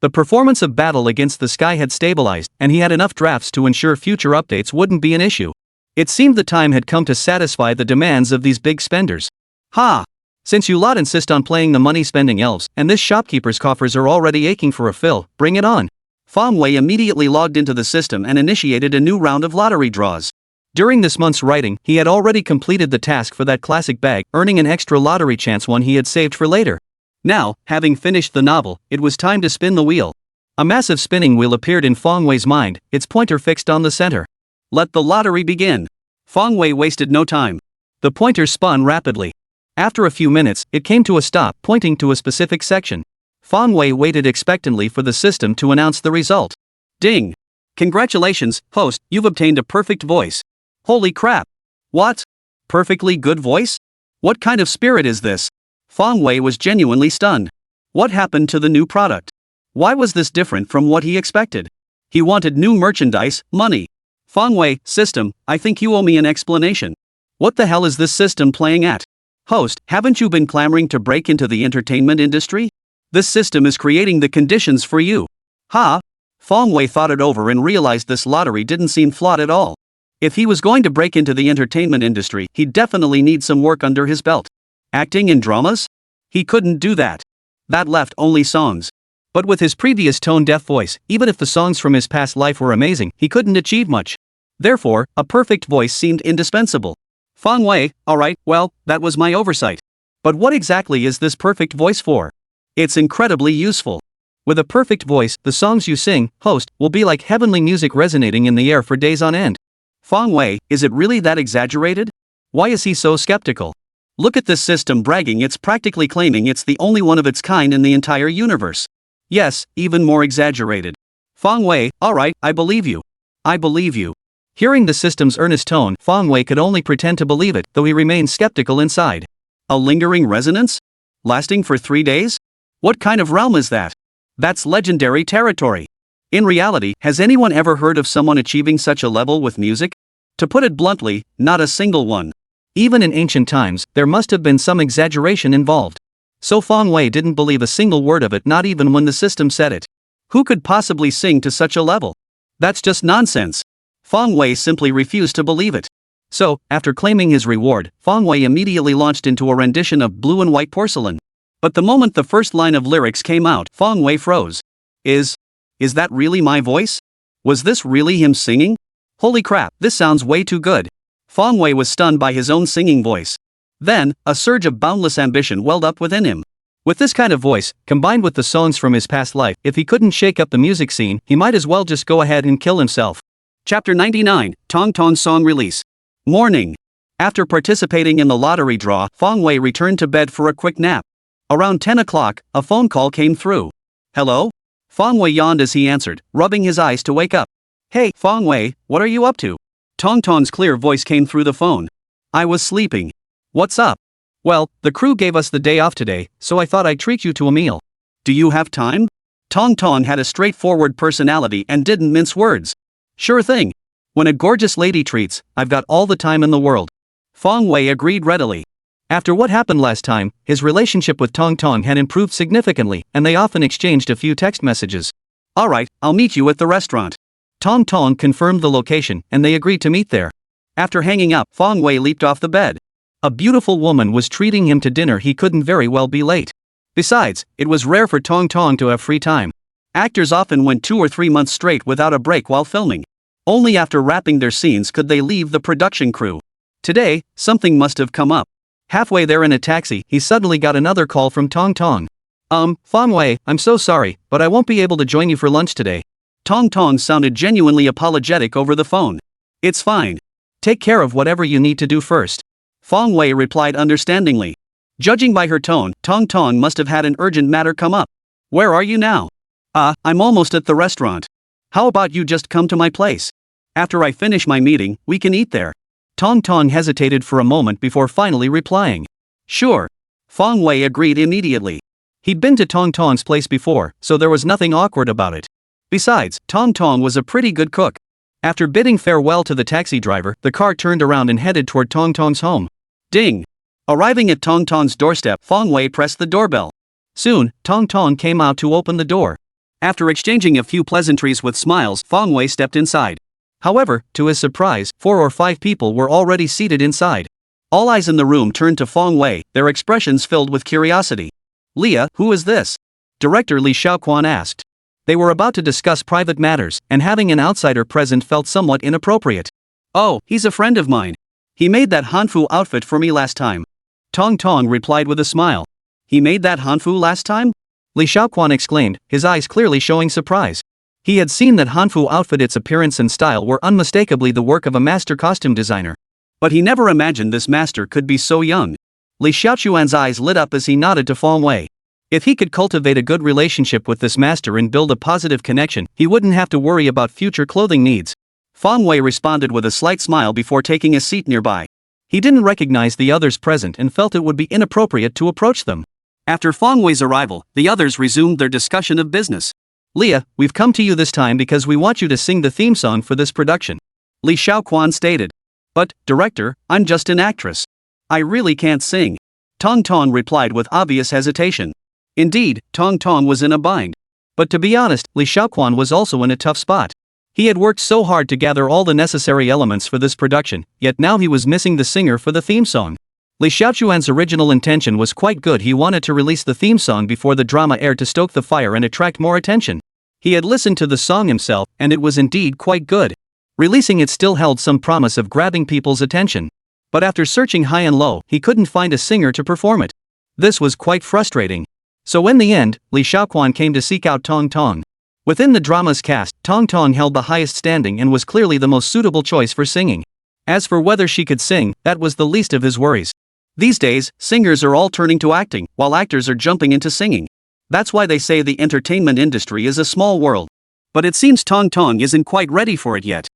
The performance of Battle Against the Sky had stabilized, and he had enough drafts to ensure future updates wouldn't be an issue. It seemed the time had come to satisfy the demands of these big spenders. Ha! Since you lot insist on playing the money-spending elves, and this shopkeeper's coffers are already aching for a fill, bring it on. Fang Wei immediately logged into the system and initiated a new round of lottery draws. During this month's writing, he had already completed the task for that classic bag, earning an extra lottery chance one he had saved for later. Now, having finished the novel, it was time to spin the wheel. A massive spinning wheel appeared in Fang Wei's mind, its pointer fixed on the center. Let the lottery begin. Fang Wei wasted no time. The pointer spun rapidly. After a few minutes, it came to a stop, pointing to a specific section. Fang Wei waited expectantly for the system to announce the result. Ding! Congratulations, host, you've obtained a perfect voice. Holy crap! What? Perfectly good voice? What kind of spirit is this? Fang Wei was genuinely stunned. What happened to the new product? Why was this different from what he expected? He wanted new merchandise, money. Fang Wei, system, I think you owe me an explanation. What the hell is this system playing at? Host, haven't you been clamoring to break into the entertainment industry? This system is creating the conditions for you. Ha! Fang Wei thought it over and realized this lottery didn't seem flawed at all. If he was going to break into the entertainment industry, he'd definitely need some work under his belt. Acting in dramas? He couldn't do that. That left only songs. But with his previous tone-deaf voice, even if the songs from his past life were amazing, he couldn't achieve much. Therefore, a perfect voice seemed indispensable. Fang Wei, alright, well, that was my oversight. But what exactly is this perfect voice for? It's incredibly useful. With a perfect voice, the songs you sing, host, will be like heavenly music resonating in the air for days on end. Fang Wei, is it really that exaggerated? Why is he so skeptical? Look at this system bragging, it's practically claiming it's the only one of its kind in the entire universe. Yes, even more exaggerated. Fang Wei, alright, I believe you. I believe you. Hearing the system's earnest tone, Fang Wei could only pretend to believe it, though he remained skeptical inside. A lingering resonance? Lasting for 3 days? What kind of realm is that? That's legendary territory. In reality, has anyone ever heard of someone achieving such a level with music? To put it bluntly, not a single one. Even in ancient times, there must have been some exaggeration involved. So Fang Wei didn't believe a single word of it, not even when the system said it. Who could possibly sing to such a level? That's just nonsense. Fang Wei simply refused to believe it. So, after claiming his reward, Fang Wei immediately launched into a rendition of Blue and White Porcelain. But the moment the first line of lyrics came out, Fang Wei froze. Is that really my voice? Was this really him singing? Holy crap, this sounds way too good. Fang Wei was stunned by his own singing voice. Then, a surge of boundless ambition welled up within him. With this kind of voice, combined with the songs from his past life, if he couldn't shake up the music scene, he might as well just go ahead and kill himself. Chapter 99, Tong Tong Song Release. Morning. After participating in the lottery draw, Fang Wei returned to bed for a quick nap. Around 10 o'clock, a phone call came through. Hello? Fang Wei yawned as he answered, rubbing his eyes to wake up. Hey, Fang Wei, what are you up to? Tong Tong's clear voice came through the phone. I was sleeping. What's up? Well, the crew gave us the day off today, so I thought I'd treat you to a meal. Do you have time? Tong Tong had a straightforward personality and didn't mince words. Sure thing. When a gorgeous lady treats, I've got all the time in the world. Fang Wei agreed readily. After what happened last time, his relationship with Tong Tong had improved significantly, and they often exchanged a few text messages. Alright, I'll meet you at the restaurant. Tong Tong confirmed the location, and they agreed to meet there. After hanging up, Fang Wei leaped off the bed. A beautiful woman was treating him to dinner, he couldn't very well be late. Besides, it was rare for Tong Tong to have free time. Actors often went 2 or 3 months straight without a break while filming. Only after wrapping their scenes could they leave the production crew. Today, something must have come up. Halfway there in a taxi, he suddenly got another call from Tong Tong. Fang Wei, I'm so sorry, but I won't be able to join you for lunch today. Tong Tong sounded genuinely apologetic over the phone. It's fine. Take care of whatever you need to do first. Fang Wei replied understandingly. Judging by her tone, Tong Tong must have had an urgent matter come up. Where are you now? I'm almost at the restaurant. How about you just come to my place? After I finish my meeting, we can eat there. Tong Tong hesitated for a moment before finally replying. Sure. Fang Wei agreed immediately. He'd been to Tong Tong's place before, so there was nothing awkward about it. Besides, Tong Tong was a pretty good cook. After bidding farewell to the taxi driver, the car turned around and headed toward Tong Tong's home. Ding! Arriving at Tong Tong's doorstep, Fang Wei pressed the doorbell. Soon, Tong Tong came out to open the door. After exchanging a few pleasantries with smiles, Fang Wei stepped inside. However, to his surprise, 4 or 5 people were already seated inside. All eyes in the room turned to Fang Wei, their expressions filled with curiosity. Leah, who is this? Director Li Xiaoquan asked. They were about to discuss private matters, and having an outsider present felt somewhat inappropriate. Oh, he's a friend of mine. He made that Hanfu outfit for me last time. Tong Tong replied with a smile. He made that Hanfu last time? Li Xiaoquan exclaimed, his eyes clearly showing surprise. He had seen that Hanfu outfit, its appearance and style were unmistakably the work of a master costume designer. But he never imagined this master could be so young. Li Xiaoquan's eyes lit up as he nodded to Fang Wei. If he could cultivate a good relationship with this master and build a positive connection, he wouldn't have to worry about future clothing needs. Fang Wei responded with a slight smile before taking a seat nearby. He didn't recognize the others present and felt it would be inappropriate to approach them. After Fong Wei's arrival, the others resumed their discussion of business. Leah, we've come to you this time because we want you to sing the theme song for this production. Li Xiaoquan stated. But, director, I'm just an actress. I really can't sing. Tong Tong replied with obvious hesitation. Indeed, Tong Tong was in a bind. But to be honest, Li Xiaoquan was also in a tough spot. He had worked so hard to gather all the necessary elements for this production, yet now he was missing the singer for the theme song. Li Xiaoquan's original intention was quite good. He wanted to release the theme song before the drama aired to stoke the fire and attract more attention. He had listened to the song himself, and it was indeed quite good. Releasing it still held some promise of grabbing people's attention. But after searching high and low, he couldn't find a singer to perform it. This was quite frustrating. So in the end, Li Xiaoquan came to seek out Tong Tong. Within the drama's cast, Tong Tong held the highest standing and was clearly the most suitable choice for singing. As for whether she could sing, that was the least of his worries. These days, singers are all turning to acting, while actors are jumping into singing. That's why they say the entertainment industry is a small world. But it seems Tong Tong isn't quite ready for it yet.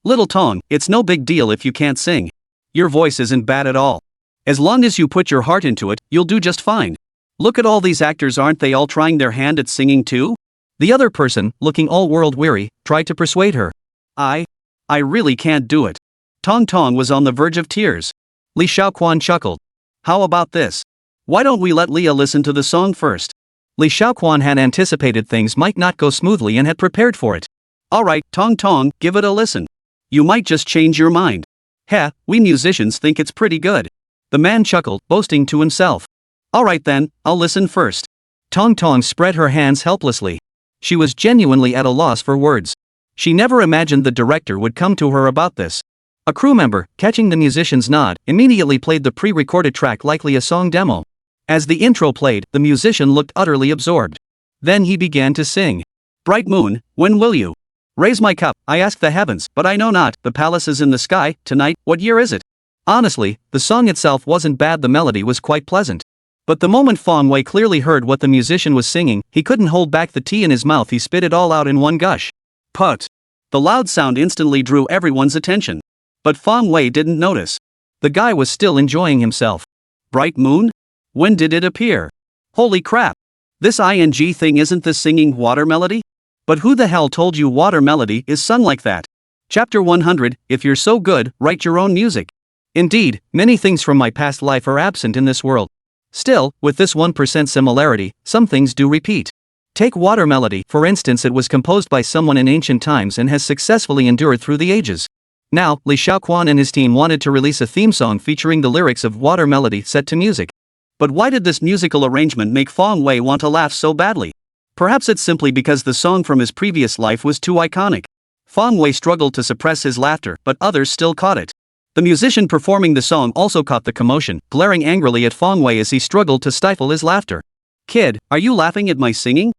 Little Tong, it's no big deal if you can't sing. Your voice isn't bad at all. As long as you put your heart into it, you'll do just fine. Look at all these actors, aren't they all trying their hand at singing too? The other person, looking all world weary, tried to persuade her. I really can't do it. Tong Tong was on the verge of tears. Li Xiaoquan chuckled. How about this? Why don't we let Leah listen to the song first? Li Xiaoquan had anticipated things might not go smoothly and had prepared for it. Alright, Tong Tong, give it a listen. You might just change your mind. Heh, we musicians think it's pretty good. The man chuckled, boasting to himself. Alright then, I'll listen first. Tong Tong spread her hands helplessly. She was genuinely at a loss for words. She never imagined the director would come to her about this. A crew member, catching the musician's nod, immediately played the pre-recorded track, likely a song demo. As the intro played, the musician looked utterly absorbed. Then he began to sing. Bright moon, when will you raise my cup? I ask the heavens, but I know not. The palace is in the sky. Tonight, what year is it? Honestly, the song itself wasn't bad. The melody was quite pleasant. But the moment Fong Wei clearly heard what the musician was singing, he couldn't hold back the tea in his mouth. He spit it all out in one gush. Put! The loud sound instantly drew everyone's attention. But Fong Wei didn't notice. The guy was still enjoying himself. Bright moon? When did it appear? Holy crap! This ing thing isn't the singing water melody? But who the hell told you water melody is sung like that? Chapter 100, if you're so good, write your own music. Indeed, many things from my past life are absent in this world. Still, with this 1% similarity, some things do repeat. Take water melody, for instance. It was composed by someone in ancient times and has successfully endured through the ages. Now, Li Xiaoquan and his team wanted to release a theme song featuring the lyrics of water melody set to music. But why did this musical arrangement make Fong Wei want to laugh so badly? Perhaps it's simply because the song from his previous life was too iconic. Fong Wei struggled to suppress his laughter, but others still caught it. The musician performing the song also caught the commotion, glaring angrily at Fong Wei as he struggled to stifle his laughter. Kid, are you laughing at my singing?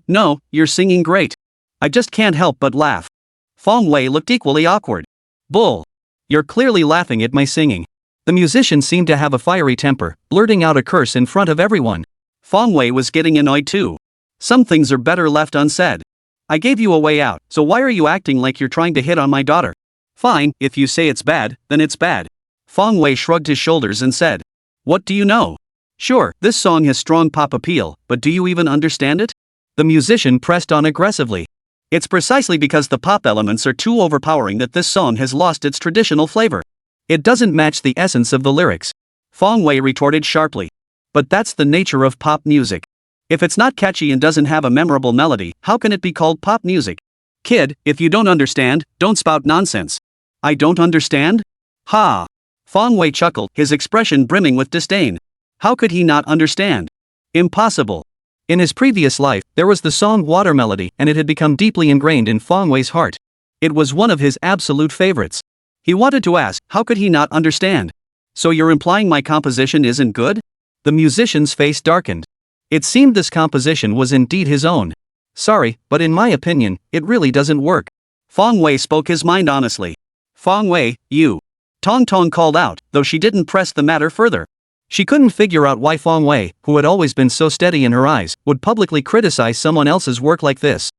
No, you're singing great. I just can't help but laugh. Fong Wei looked equally awkward. Bull. You're clearly laughing at my singing. The musician seemed to have a fiery temper, blurting out a curse in front of everyone. Fong Wei was getting annoyed too. Some things are better left unsaid. I gave you a way out, so why are you acting like you're trying to hit on my daughter? Fine, if you say it's bad, then it's bad. Fong Wei shrugged his shoulders and said. What do you know? Sure, this song has strong pop appeal, but do you even understand it? The musician pressed on aggressively. It's precisely because the pop elements are too overpowering that this song has lost its traditional flavor. It doesn't match the essence of the lyrics. Fong Wei retorted sharply. But that's the nature of pop music. If it's not catchy and doesn't have a memorable melody, how can it be called pop music? Kid, if you don't understand, don't spout nonsense. I don't understand? Ha! Fong Wei chuckled, his expression brimming with disdain. How could he not understand? Impossible. In his previous life, there was the song Water Melody, and it had become deeply ingrained in Fong Wei's heart. It was one of his absolute favorites. He wanted to ask, how could he not understand? So you're implying my composition isn't good? The musician's face darkened. It seemed this composition was indeed his own. Sorry, but in my opinion, it really doesn't work. Fong Wei spoke his mind honestly. Fong Wei, you. Tong Tong called out, though she didn't press the matter further. She couldn't figure out why Fong Wei, who had always been so steady in her eyes, would publicly criticize someone else's work like this.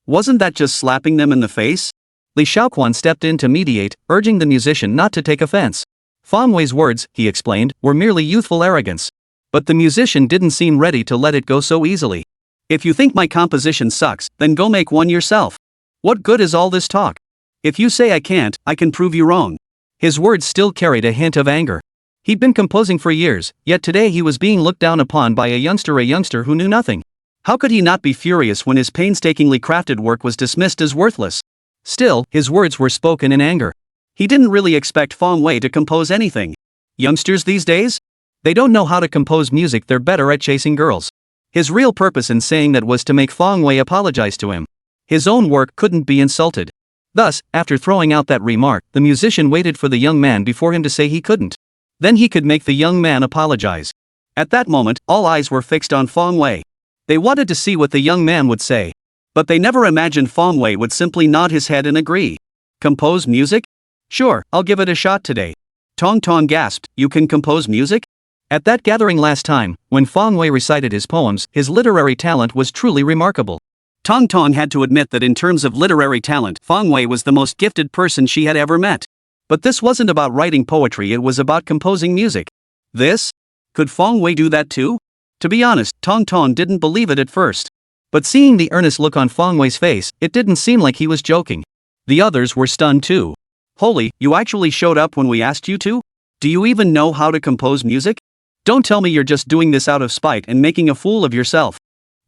Wasn't that just slapping them in the face? Li Xiaoquan stepped in to mediate, urging the musician not to take offense. Fang Wei's words, he explained, were merely youthful arrogance. But the musician didn't seem ready to let it go so easily. If you think my composition sucks, then go make one yourself. What good is all this talk? If you say I can't, I can prove you wrong. His words still carried a hint of anger. He'd been composing for years, yet today he was being looked down upon by a youngster who knew nothing. How could he not be furious when his painstakingly crafted work was dismissed as worthless? Still, his words were spoken in anger. He didn't really expect Fang Wei to compose anything. Youngsters these days? They don't know how to compose music, they're better at chasing girls. His real purpose in saying that was to make Fang Wei apologize to him. His own work couldn't be insulted. Thus, after throwing out that remark, the musician waited for the young man before him to say he couldn't. Then he could make the young man apologize. At that moment, all eyes were fixed on Fang Wei. They wanted to see what the young man would say. But they never imagined Fang Wei would simply nod his head and agree. Compose music? Sure, I'll give it a shot today. Tong Tong gasped, you can compose music? At that gathering last time, when Fang Wei recited his poems, his literary talent was truly remarkable. Tong Tong had to admit that in terms of literary talent, Fang Wei was the most gifted person she had ever met. But this wasn't about writing poetry, it was about composing music. This? Could Fang Wei do that too? To be honest, Tong Tong didn't believe it at first. But seeing the earnest look on Fang Wei's face, it didn't seem like he was joking. The others were stunned too. Holy, you actually showed up when we asked you to? Do you even know how to compose music? Don't tell me you're just doing this out of spite and making a fool of yourself.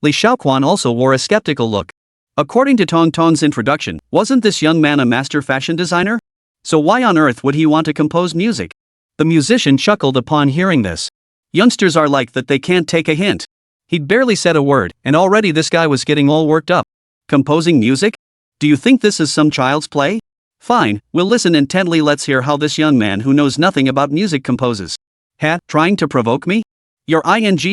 Li Shaoquan also wore a skeptical look. According to Tong Tong's introduction, wasn't this young man a master fashion designer? So why on earth would he want to compose music? The musician chuckled upon hearing this. Youngsters are like that, they can't take a hint. He'd barely said a word, and already this guy was getting all worked up. Composing music? Do you think this is some child's play? Fine, we'll listen intently, let's hear how this young man who knows nothing about music composes. Trying to provoke me? You're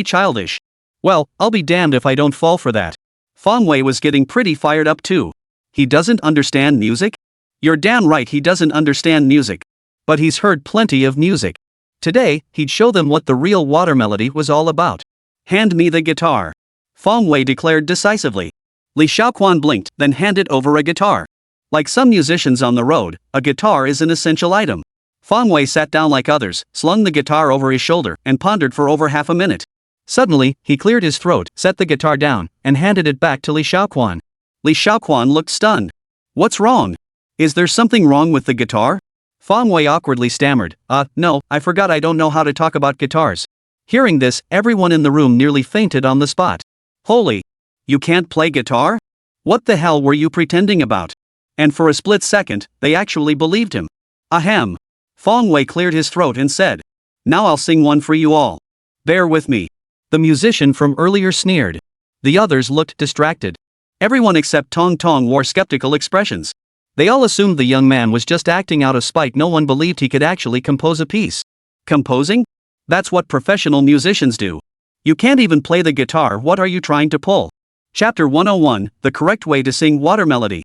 childish. Well, I'll be damned if I don't fall for that. Fang Wei was getting pretty fired up too. He doesn't understand music? You're damn right he doesn't understand music. But he's heard plenty of music. Today, he'd show them what the real water melody was all about. Hand me the guitar. Fang Wei declared decisively. Li Shaoquan blinked, then handed over a guitar. Like some musicians on the road, a guitar is an essential item. Fang Wei sat down like others, slung the guitar over his shoulder, and pondered for over half a minute. Suddenly, he cleared his throat, set the guitar down, and handed it back to Li Shaoquan. Li Shaoquan looked stunned. What's wrong? Is there something wrong with the guitar? Fang Wei awkwardly stammered, no, I forgot I don't know how to talk about guitars. Hearing this, everyone in the room nearly fainted on the spot. Holy! You can't play guitar? What the hell were you pretending about? And for a split second, they actually believed him. Ahem. Fang Wei cleared his throat and said, now I'll sing one for you all. Bear with me. The musician from earlier sneered. The others looked distracted. Everyone except Tong Tong wore skeptical expressions. They all assumed the young man was just acting out of spite. No one believed he could actually compose a piece. Composing? That's what professional musicians do. You can't even play the guitar, what are you trying to pull? Chapter 101, The Correct Way to Sing Water Melody.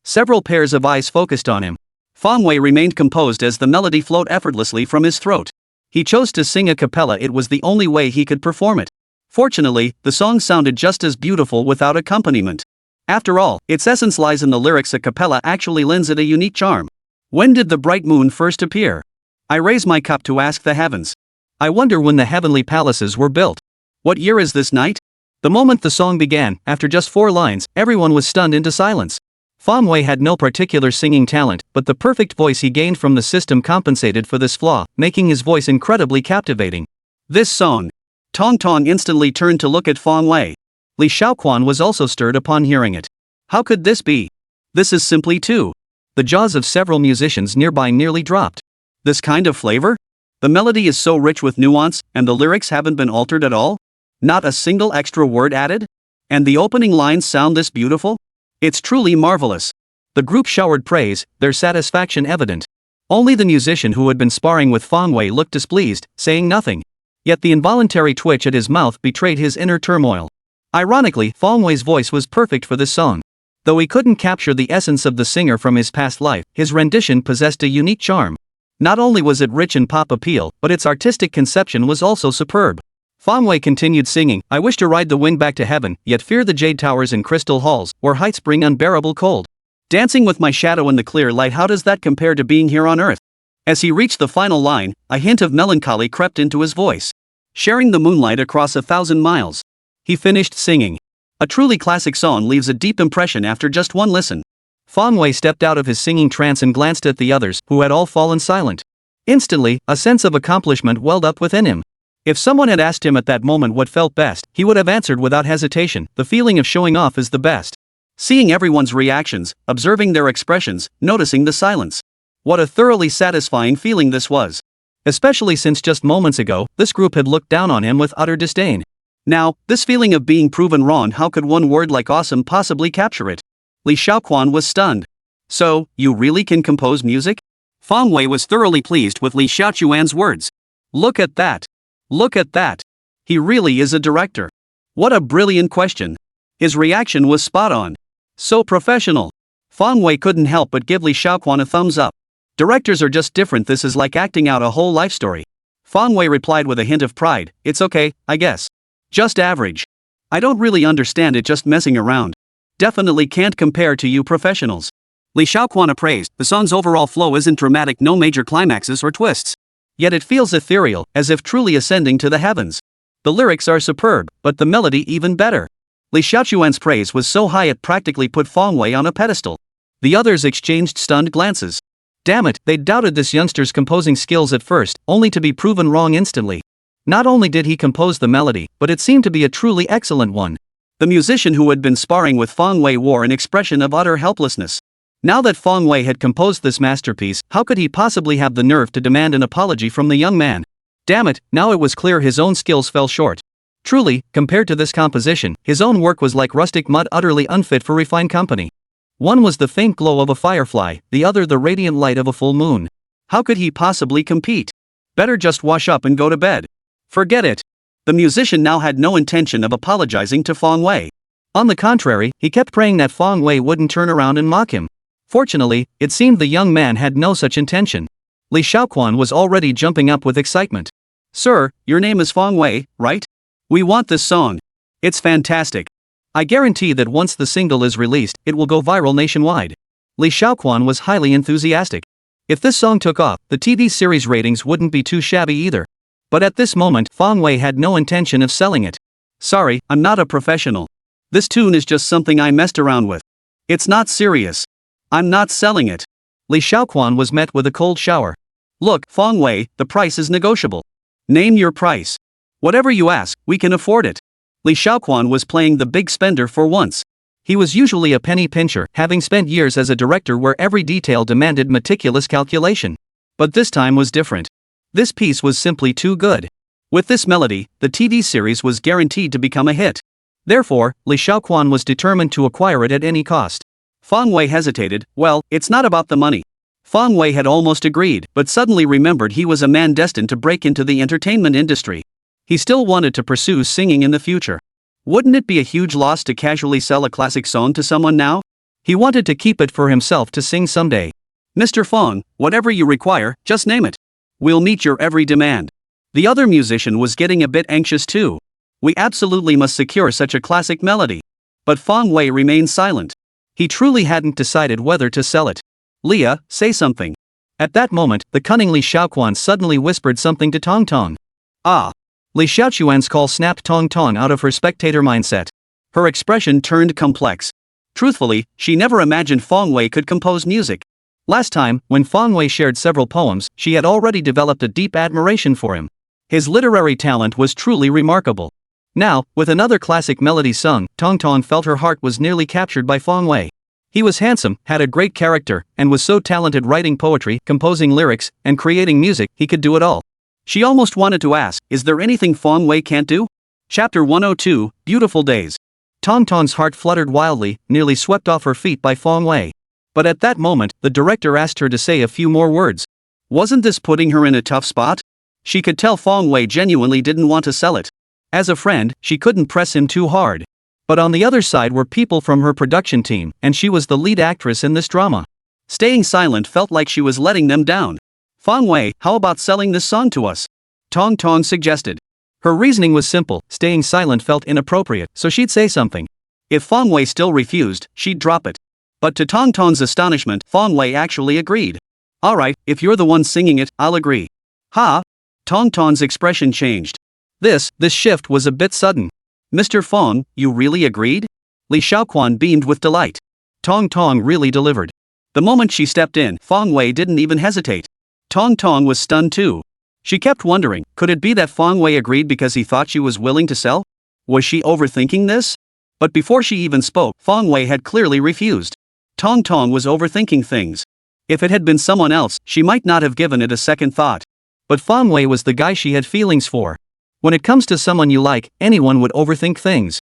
Several pairs of eyes focused on him. Fang Wei remained composed as the melody flowed effortlessly from his throat. He chose to sing a cappella, it was the only way he could perform it. Fortunately, the song sounded just as beautiful without accompaniment. After all, its essence lies in the lyrics. A cappella actually lends it a unique charm. When did the bright moon first appear? I raise my cup to ask the heavens. I wonder when the heavenly palaces were built. What year is this night? The moment the song began, after just 4 lines, everyone was stunned into silence. Fang Wei had no particular singing talent, but the perfect voice he gained from the system compensated for this flaw, making his voice incredibly captivating. This song. Tong Tong instantly turned to look at Fang Wei. Li Shaoquan was also stirred upon hearing it. How could this be? This is simply too. The jaws of several musicians nearby nearly dropped. This kind of flavor? The melody is so rich with nuance, and the lyrics haven't been altered at all? Not a single extra word added? And the opening lines sound this beautiful? It's truly marvelous. The group showered praise, their satisfaction evident. Only the musician who had been sparring with Fang Wei looked displeased, saying nothing. Yet the involuntary twitch at his mouth betrayed his inner turmoil. Ironically, Fang Wei's voice was perfect for this song. Though he couldn't capture the essence of the singer from his past life, his rendition possessed a unique charm. Not only was it rich in pop appeal, but its artistic conception was also superb. Fang Wei continued singing, I wish to ride the wind back to heaven, yet fear the jade towers and crystal halls, where heights bring unbearable cold. Dancing with my shadow in the clear light, how does that compare to being here on earth? As he reached the final line, a hint of melancholy crept into his voice. Sharing the moonlight across 1,000 miles. He finished singing. A truly classic song leaves a deep impression after just one listen. Fang Wei stepped out of his singing trance and glanced at the others, who had all fallen silent. Instantly, a sense of accomplishment welled up within him. If someone had asked him at that moment what felt best, he would have answered without hesitation, the feeling of showing off is the best. Seeing everyone's reactions, observing their expressions, noticing the silence. What a thoroughly satisfying feeling this was. Especially since just moments ago, this group had looked down on him with utter disdain. Now, this feeling of being proven wrong, how could one word like awesome possibly capture it? Li Shaoquan was stunned. So, you really can compose music? Fang Wei was thoroughly pleased with Li Xiaoquan's words. Look at that. Look at that. He really is a director. What a brilliant question. His reaction was spot on. So professional. Fang Wei couldn't help but give Li Shaoquan a thumbs up. Directors are just different, this is like acting out a whole life story. Fang Wei replied with a hint of pride, it's okay, I guess. Just average. I don't really understand it, just messing around. Definitely can't compare to you professionals. Li Shaoquan appraised, the song's overall flow isn't dramatic, no major climaxes or twists. Yet it feels ethereal, as if truly ascending to the heavens. The lyrics are superb, but the melody even better. Li Xiaoquan's praise was so high it practically put Fang Wei on a pedestal. The others exchanged stunned glances. Damn it, they doubted this youngster's composing skills at first, only to be proven wrong instantly. Not only did he compose the melody, but it seemed to be a truly excellent one. The musician who had been sparring with Fang Wei wore an expression of utter helplessness. Now that Fang Wei had composed this masterpiece, how could he possibly have the nerve to demand an apology from the young man? Damn it, now it was clear his own skills fell short. Truly, compared to this composition, his own work was like rustic mud, utterly unfit for refined company. One was the faint glow of a firefly, the other the radiant light of a full moon. How could he possibly compete? Better just wash up and go to bed. Forget it. The musician now had no intention of apologizing to Fang Wei. On the contrary, he kept praying that Fang Wei wouldn't turn around and mock him. Fortunately, it seemed the young man had no such intention. Li Shaoquan was already jumping up with excitement. Sir, your name is Fang Wei, right? We want this song. It's fantastic. I guarantee that once the single is released, it will go viral nationwide. Li Shaoquan was highly enthusiastic. If this song took off, the TV series ratings wouldn't be too shabby either. But at this moment, Fang Wei had no intention of selling it. Sorry, I'm not a professional. This tune is just something I messed around with. It's not serious. I'm not selling it. Li Shaoquan was met with a cold shower. Look, Fang Wei, the price is negotiable. Name your price. Whatever you ask, we can afford it. Li Shaoquan was playing the big spender for once. He was usually a penny pincher, having spent years as a director where every detail demanded meticulous calculation. But this time was different. This piece was simply too good. With this melody, the TV series was guaranteed to become a hit. Therefore, Li Shaoquan was determined to acquire it at any cost. Fang Wei hesitated. Well, it's not about the money. Fang Wei had almost agreed, but suddenly remembered he was a man destined to break into the entertainment industry. He still wanted to pursue singing in the future. Wouldn't it be a huge loss to casually sell a classic song to someone now? He wanted to keep it for himself to sing someday. Mr. Fang, whatever you require, just name it. We'll meet your every demand. The other musician was getting a bit anxious too. We absolutely must secure such a classic melody. But Fang Wei remained silent. He truly hadn't decided whether to sell it. Leah, say something. At that moment, the cunning Li Shaoquan suddenly whispered something to Tong Tong. Ah! Li Xiaoquan's call snapped Tong Tong out of her spectator mindset. Her expression turned complex. Truthfully, she never imagined Fang Wei could compose music. Last time, when Fang Wei shared several poems, she had already developed a deep admiration for him. His literary talent was truly remarkable. Now, with another classic melody sung, Tong Tong felt her heart was nearly captured by Fang Wei. He was handsome, had a great character, and was so talented writing poetry, composing lyrics, and creating music, he could do it all. She almost wanted to ask, is there anything Fang Wei can't do? Chapter 102, Beautiful Days. Tong Tong's heart fluttered wildly, nearly swept off her feet by Fang Wei. But at that moment, the director asked her to say a few more words. Wasn't this putting her in a tough spot? She could tell Fang Wei genuinely didn't want to sell it. As a friend, she couldn't press him too hard. But on the other side were people from her production team, and she was the lead actress in this drama. Staying silent felt like she was letting them down. Fang Wei, how about selling this song to us? Tong Tong suggested. Her reasoning was simple, staying silent felt inappropriate, so she'd say something. If Fang Wei still refused, she'd drop it. But to Tong Tong's astonishment, Fang Wei actually agreed. Alright, if you're the one singing it, I'll agree. Ha! Tong Tong's expression changed. This shift was a bit sudden. Mr. Fong, you really agreed? Li Xiaoquan beamed with delight. Tong Tong really delivered. The moment she stepped in, Fong Wei didn't even hesitate. Tong Tong was stunned too. She kept wondering, could it be that Fong Wei agreed because he thought she was willing to sell? Was she overthinking this? But before she even spoke, Fong Wei had clearly refused. Tong Tong was overthinking things. If it had been someone else, she might not have given it a second thought. But Fong Wei was the guy she had feelings for. When it comes to someone you like, anyone would overthink things.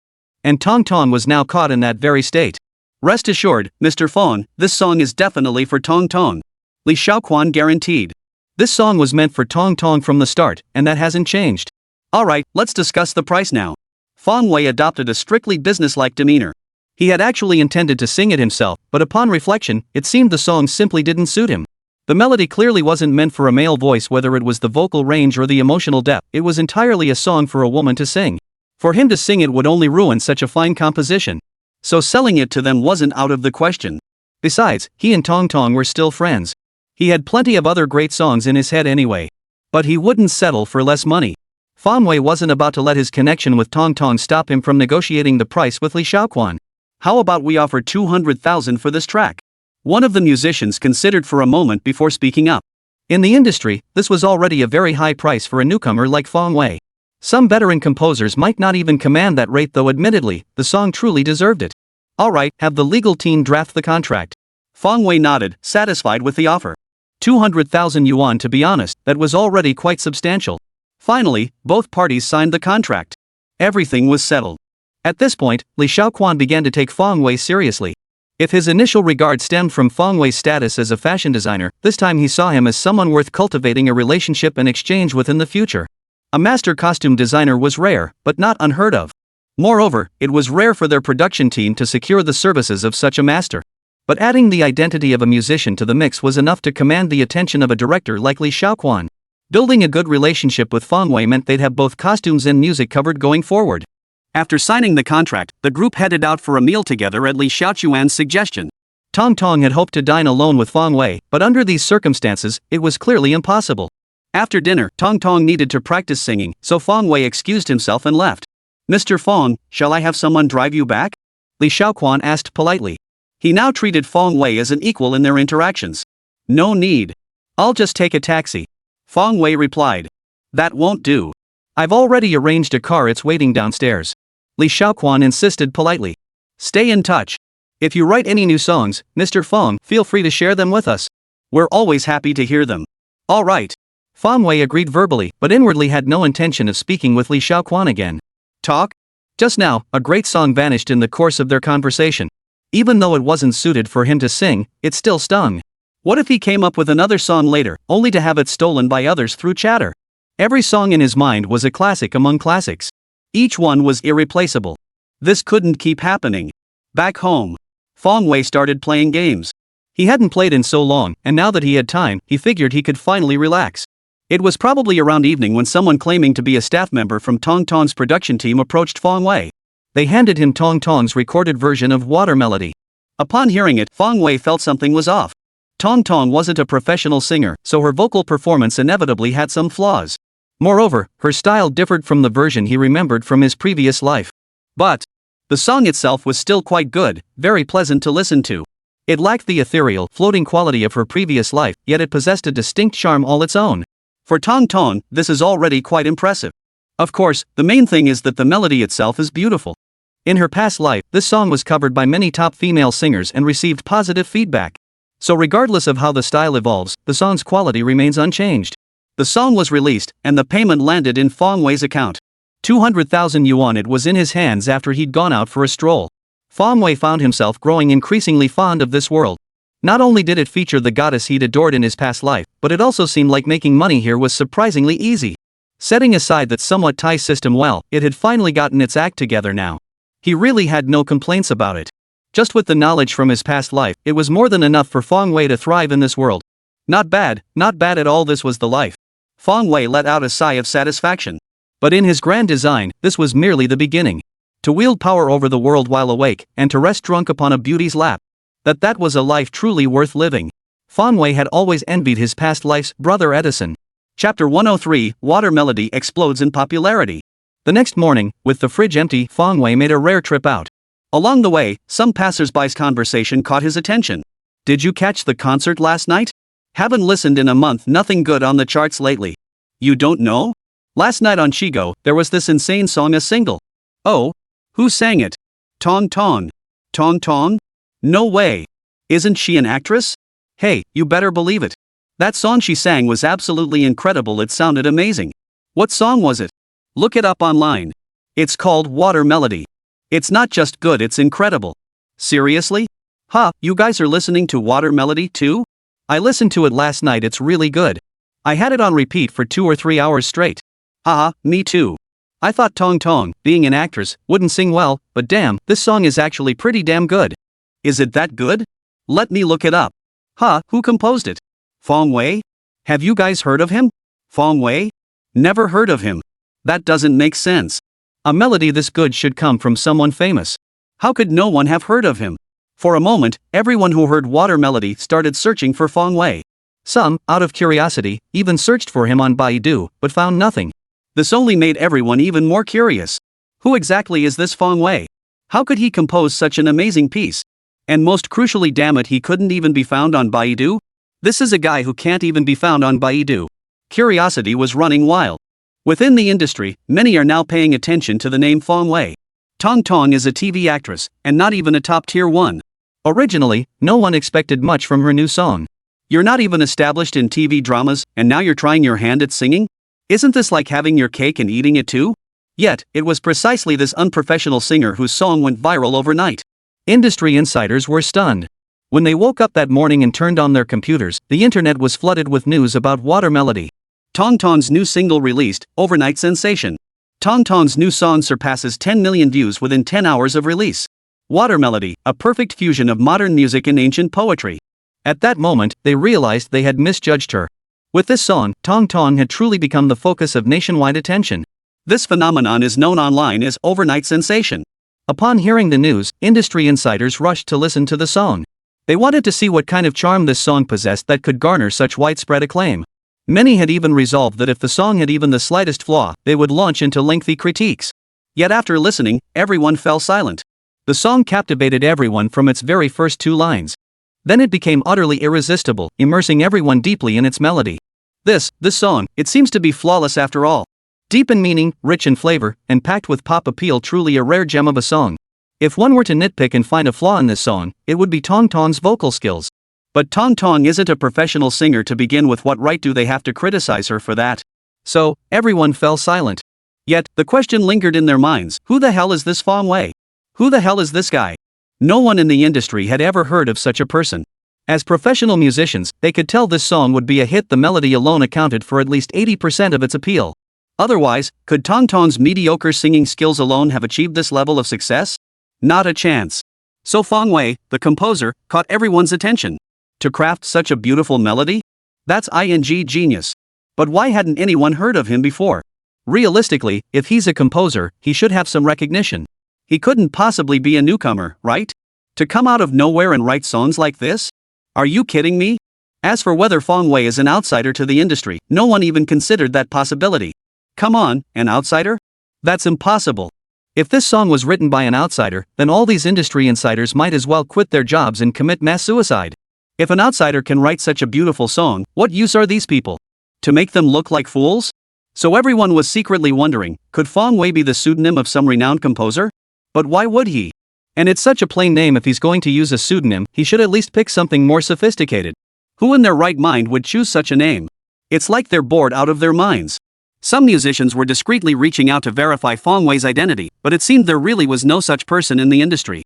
And Tong Tong was now caught in that very state. Rest assured, Mr. Fong, this song is definitely for Tong Tong. Li Xiaoquan guaranteed. This song was meant for Tong Tong from the start, and that hasn't changed. Alright, let's discuss the price now. Fong Wei adopted a strictly businesslike demeanor. He had actually intended to sing it himself, but upon reflection, it seemed the song simply didn't suit him. The melody clearly wasn't meant for a male voice, whether it was the vocal range or the emotional depth. It was entirely a song for a woman to sing. For him to sing it would only ruin such a fine composition. So selling it to them wasn't out of the question. Besides, he and Tong Tong were still friends. He had plenty of other great songs in his head anyway. But he wouldn't settle for less money. Fong Wei wasn't about to let his connection with Tong Tong stop him from negotiating the price with Li Xiaoquan. How about we offer 200,000 for this track? One of the musicians considered for a moment before speaking up. In the industry, this was already a very high price for a newcomer like Fong Wei. Some veteran composers might not even command that rate, though admittedly, the song truly deserved it. Alright, have the legal team draft the contract. Fong Wei nodded, satisfied with the offer. 200,000 yuan, to be honest, that was already quite substantial. Finally, both parties signed the contract. Everything was settled. At this point, Li Xiaoquan began to take Fong Wei seriously. If his initial regard stemmed from Fong Wei's status as a fashion designer, this time he saw him as someone worth cultivating a relationship and exchange with in the future. A master costume designer was rare, but not unheard of. Moreover, it was rare for their production team to secure the services of such a master. But adding the identity of a musician to the mix was enough to command the attention of a director like Li Xiaoquan. Building a good relationship with Fong Wei meant they'd have both costumes and music covered going forward. After signing the contract, the group headed out for a meal together at Li Xiaoquan's suggestion. Tong Tong had hoped to dine alone with Fong Wei, but under these circumstances, it was clearly impossible. After dinner, Tong Tong needed to practice singing, so Fong Wei excused himself and left. Mr. Fong, shall I have someone drive you back? Li Xiaoquan asked politely. He now treated Fong Wei as an equal in their interactions. No need. I'll just take a taxi. Fong Wei replied. That won't do. I've already arranged a car, it's waiting downstairs. Li Xiaoquan insisted politely. Stay in touch. If you write any new songs, Mr. Fong, feel free to share them with us. We're always happy to hear them. All right. Fong Wei agreed verbally, but inwardly had no intention of speaking with Li Xiaoquan again. Talk? Just now, a great song vanished in the course of their conversation. Even though it wasn't suited for him to sing, it still stung. What if he came up with another song later, only to have it stolen by others through chatter? Every song in his mind was a classic among classics. Each one was irreplaceable. This couldn't keep happening. Back home, Fong Wei started playing games. He hadn't played in so long, and now that he had time, he figured he could finally relax. It was probably around evening when someone claiming to be a staff member from Tong Tong's production team approached Fong Wei. They handed him Tong Tong's recorded version of Water Melody. Upon hearing it, Fong Wei felt something was off. Tong Tong wasn't a professional singer, so her vocal performance inevitably had some flaws. Moreover, her style differed from the version he remembered from his previous life. But the song itself was still quite good, very pleasant to listen to. It lacked the ethereal, floating quality of her previous life, yet it possessed a distinct charm all its own. For Tong Tong, this is already quite impressive. Of course, the main thing is that the melody itself is beautiful. In her past life, this song was covered by many top female singers and received positive feedback. So regardless of how the style evolves, the song's quality remains unchanged. The song was released, and the payment landed in Fong Wei's account. 200,000 yuan. It was in his hands after he'd gone out for a stroll. Fong Wei found himself growing increasingly fond of this world. Not only did it feature the goddess he'd adored in his past life, but it also seemed like making money here was surprisingly easy. Setting aside that somewhat Thai system, well, it had finally gotten its act together now. He really had no complaints about it. Just with the knowledge from his past life, it was more than enough for Fong Wei to thrive in this world. Not bad at all. This was the life. Fong Wei let out a sigh of satisfaction. But in his grand design, this was merely the beginning. To wield power over the world while awake, and to rest drunk upon a beauty's lap. That was a life truly worth living. Fong Wei had always envied his past life's brother Edison. Chapter 103, Water Melody explodes in popularity. The next morning, with the fridge empty, Fong Wei made a rare trip out. Along the way, some passers-by's conversation caught his attention. Did you catch the concert last night? Haven't listened in a month, nothing good on the charts lately. You don't know? Last night on Shigo, there was this insane song, a single. Oh? Who sang it? Tong Tong. Tong Tong? No way. Isn't she an actress? Hey, you better believe it. That song she sang was absolutely incredible, it sounded amazing. What song was it? Look it up online. It's called Water Melody. It's not just good, it's incredible. Seriously? Huh, you guys are listening to Water Melody too? I listened to it last night, it's really good. I had it on repeat for 2 or 3 hours straight. Haha, me too. I thought Tong Tong, being an actress, wouldn't sing well, but damn, this song is actually pretty damn good. Is it that good? Let me look it up. Huh, who composed it? Fong Wei? Have you guys heard of him? Fong Wei? Never heard of him. That doesn't make sense. A melody this good should come from someone famous. How could no one have heard of him? For a moment, everyone who heard Water Melody started searching for Fong Wei. Some, out of curiosity, even searched for him on Baidu, but found nothing. This only made everyone even more curious. Who exactly is this Fong Wei? How could he compose such an amazing piece? And most crucially, damn it, he couldn't even be found on Baidu? This is a guy who can't even be found on Baidu. Curiosity was running wild. Within the industry, many are now paying attention to the name Fong Wei. Tong Tong is a TV actress, and not even a top-tier one. Originally, no one expected much from her new song. You're not even established in TV dramas, and now you're trying your hand at singing? Isn't this like having your cake and eating it too? Yet, it was precisely this unprofessional singer whose song went viral overnight. Industry insiders were stunned. When they woke up that morning and turned on their computers, the internet was flooded with news about Water Melody. Tong Tong's new single released, overnight sensation. Tong Tong's new song surpasses 10 million views within 10 hours of release. Water Melody, a perfect fusion of modern music and ancient poetry. At that moment, they realized they had misjudged her. With this song, Tong Tong had truly become the focus of nationwide attention. This phenomenon is known online as overnight sensation. Upon hearing the news, industry insiders rushed to listen to the song. They wanted to see what kind of charm this song possessed that could garner such widespread acclaim. Many had even resolved that if the song had even the slightest flaw, they would launch into lengthy critiques. Yet after listening, everyone fell silent. The song captivated everyone from its very first 2 lines. Then it became utterly irresistible, immersing everyone deeply in its melody. This song, it seems to be flawless after all. Deep in meaning, rich in flavor, and packed with pop appeal, truly a rare gem of a song. If one were to nitpick and find a flaw in this song, it would be Tong Tong's vocal skills. But Tong Tong isn't a professional singer to begin with, what right do they have to criticize her for that? So, everyone fell silent. Yet, the question lingered in their minds, who the hell is this Fong Wei? Who the hell is this guy? No one in the industry had ever heard of such a person. As professional musicians, they could tell this song would be a hit. The melody alone accounted for at least 80% of its appeal. Otherwise, could Tong Tong's mediocre singing skills alone have achieved this level of success? Not a chance. So Fong Wei, the composer, caught everyone's attention. To craft such a beautiful melody? That's genius. But why hadn't anyone heard of him before? Realistically, if he's a composer, he should have some recognition. He couldn't possibly be a newcomer, right? To come out of nowhere and write songs like this? Are you kidding me? As for whether Fong Wei is an outsider to the industry, no one even considered that possibility. Come on, an outsider? That's impossible. If this song was written by an outsider, then all these industry insiders might as well quit their jobs and commit mass suicide. If an outsider can write such a beautiful song, what use are these people? To make them look like fools? So everyone was secretly wondering, could Fong Wei be the pseudonym of some renowned composer? But why would he? And it's such a plain name. If he's going to use a pseudonym, he should at least pick something more sophisticated. Who in their right mind would choose such a name? It's like they're bored out of their minds. Some musicians were discreetly reaching out to verify Fong Wei's identity, but it seemed there really was no such person in the industry.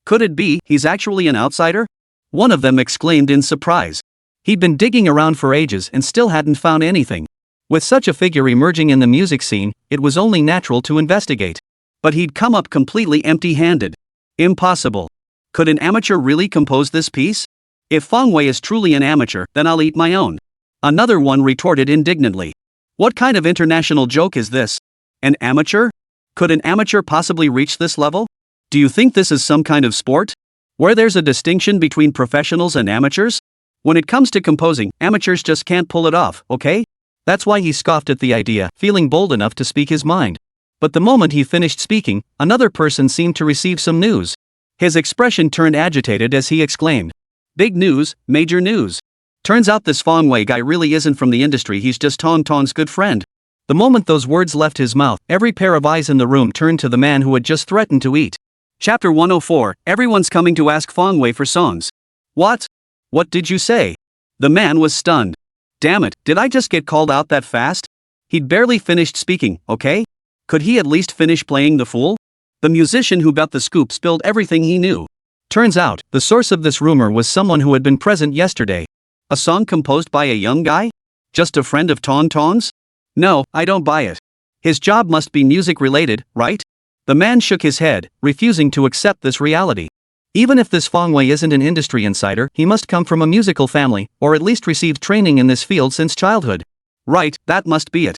Could it be he's actually an outsider? One of them exclaimed in surprise. He'd been digging around for ages and still hadn't found anything. With such a figure emerging in the music scene, it was only natural to investigate. But he'd come up completely empty-handed. Impossible. Could an amateur really compose this piece? If Fong Wei is truly an amateur, then I'll eat my own. Another one retorted indignantly. What kind of international joke is this? An amateur? Could an amateur possibly reach this level? Do you think this is some kind of sport? Where there's a distinction between professionals and amateurs? When it comes to composing, amateurs just can't pull it off, okay? That's why he scoffed at the idea, feeling bold enough to speak his mind. But the moment he finished speaking, another person seemed to receive some news. His expression turned agitated as he exclaimed. Big news, major news. Turns out this Fong Wei guy really isn't from the industry, he's just Tong Tong's good friend. The moment those words left his mouth, every pair of eyes in the room turned to the man who had just threatened to eat. Chapter 104, Everyone's coming to ask Fong Wei for songs. What? What did you say? The man was stunned. Damn it, did I just get called out that fast? He'd barely finished speaking, okay? Could he at least finish playing the fool? The musician who got the scoop spilled everything he knew. Turns out, the source of this rumor was someone who had been present yesterday. A song composed by a young guy? Just a friend of Tong Tong's? No, I don't buy it. His job must be music related, right? The man shook his head, refusing to accept this reality. Even if this Fong Wei isn't an industry insider, he must come from a musical family, or at least received training in this field since childhood. Right, that must be it.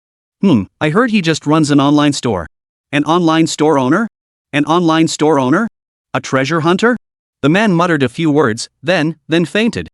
I heard he just runs an online store. An online store owner? An online store owner? A treasure hunter? The man muttered a few words, then fainted.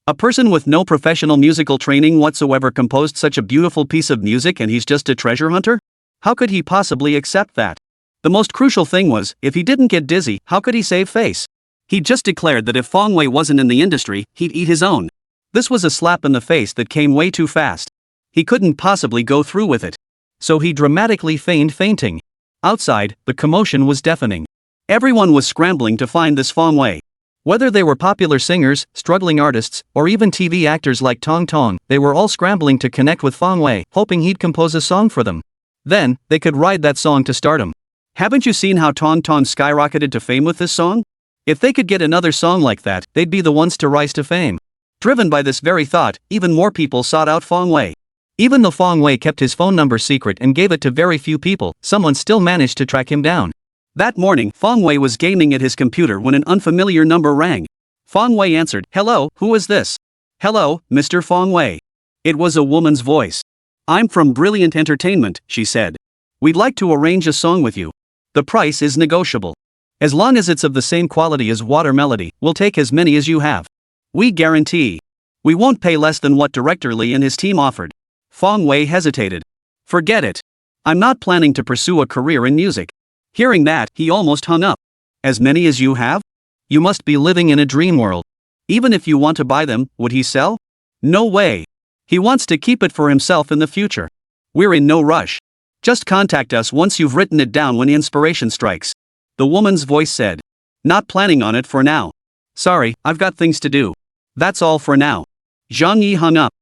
A person with no professional musical training whatsoever composed such a beautiful piece of music and he's just a treasure hunter? How could he possibly accept that? The most crucial thing was, if he didn't get dizzy, how could he save face? He just declared that if Fong Wei wasn't in the industry, he'd eat his own. This was a slap in the face that came way too fast. He couldn't possibly go through with it. So he dramatically feigned fainting. Outside, the commotion was deafening. Everyone was scrambling to find this Fong Wei. Whether they were popular singers, struggling artists, or even TV actors like Tong Tong, they were all scrambling to connect with Fong Wei, hoping he'd compose a song for them. Then, they could ride that song to stardom. Haven't you seen how Tong Tong skyrocketed to fame with this song? If they could get another song like that, they'd be the ones to rise to fame. Driven by this very thought, even more people sought out Fong Wei. Even though Fong Wei kept his phone number secret and gave it to very few people, someone still managed to track him down. That morning, Fong Wei was gaming at his computer when an unfamiliar number rang. Fong Wei answered, "Hello, who is this?" "Hello, Mr. Fong Wei." It was a woman's voice. "I'm from Brilliant Entertainment," she said. "We'd like to arrange a song with you. The price is negotiable. As long as it's of the same quality as Water Melody, we'll take as many as you have. We guarantee. We won't pay less than what Director Lee and his team offered." Fong Wei hesitated. "Forget it. I'm not planning to pursue a career in music." Hearing that, he almost hung up. "As many as you have? You must be living in a dream world." Even if you want to buy them, would he sell? No way. He wants to keep it for himself in the future. We're in no rush. Just contact us once you've written it down when inspiration strikes. The woman's voice said. "Not planning on it for now. Sorry, I've got things to do. That's all for now." Zhang Yi hung up.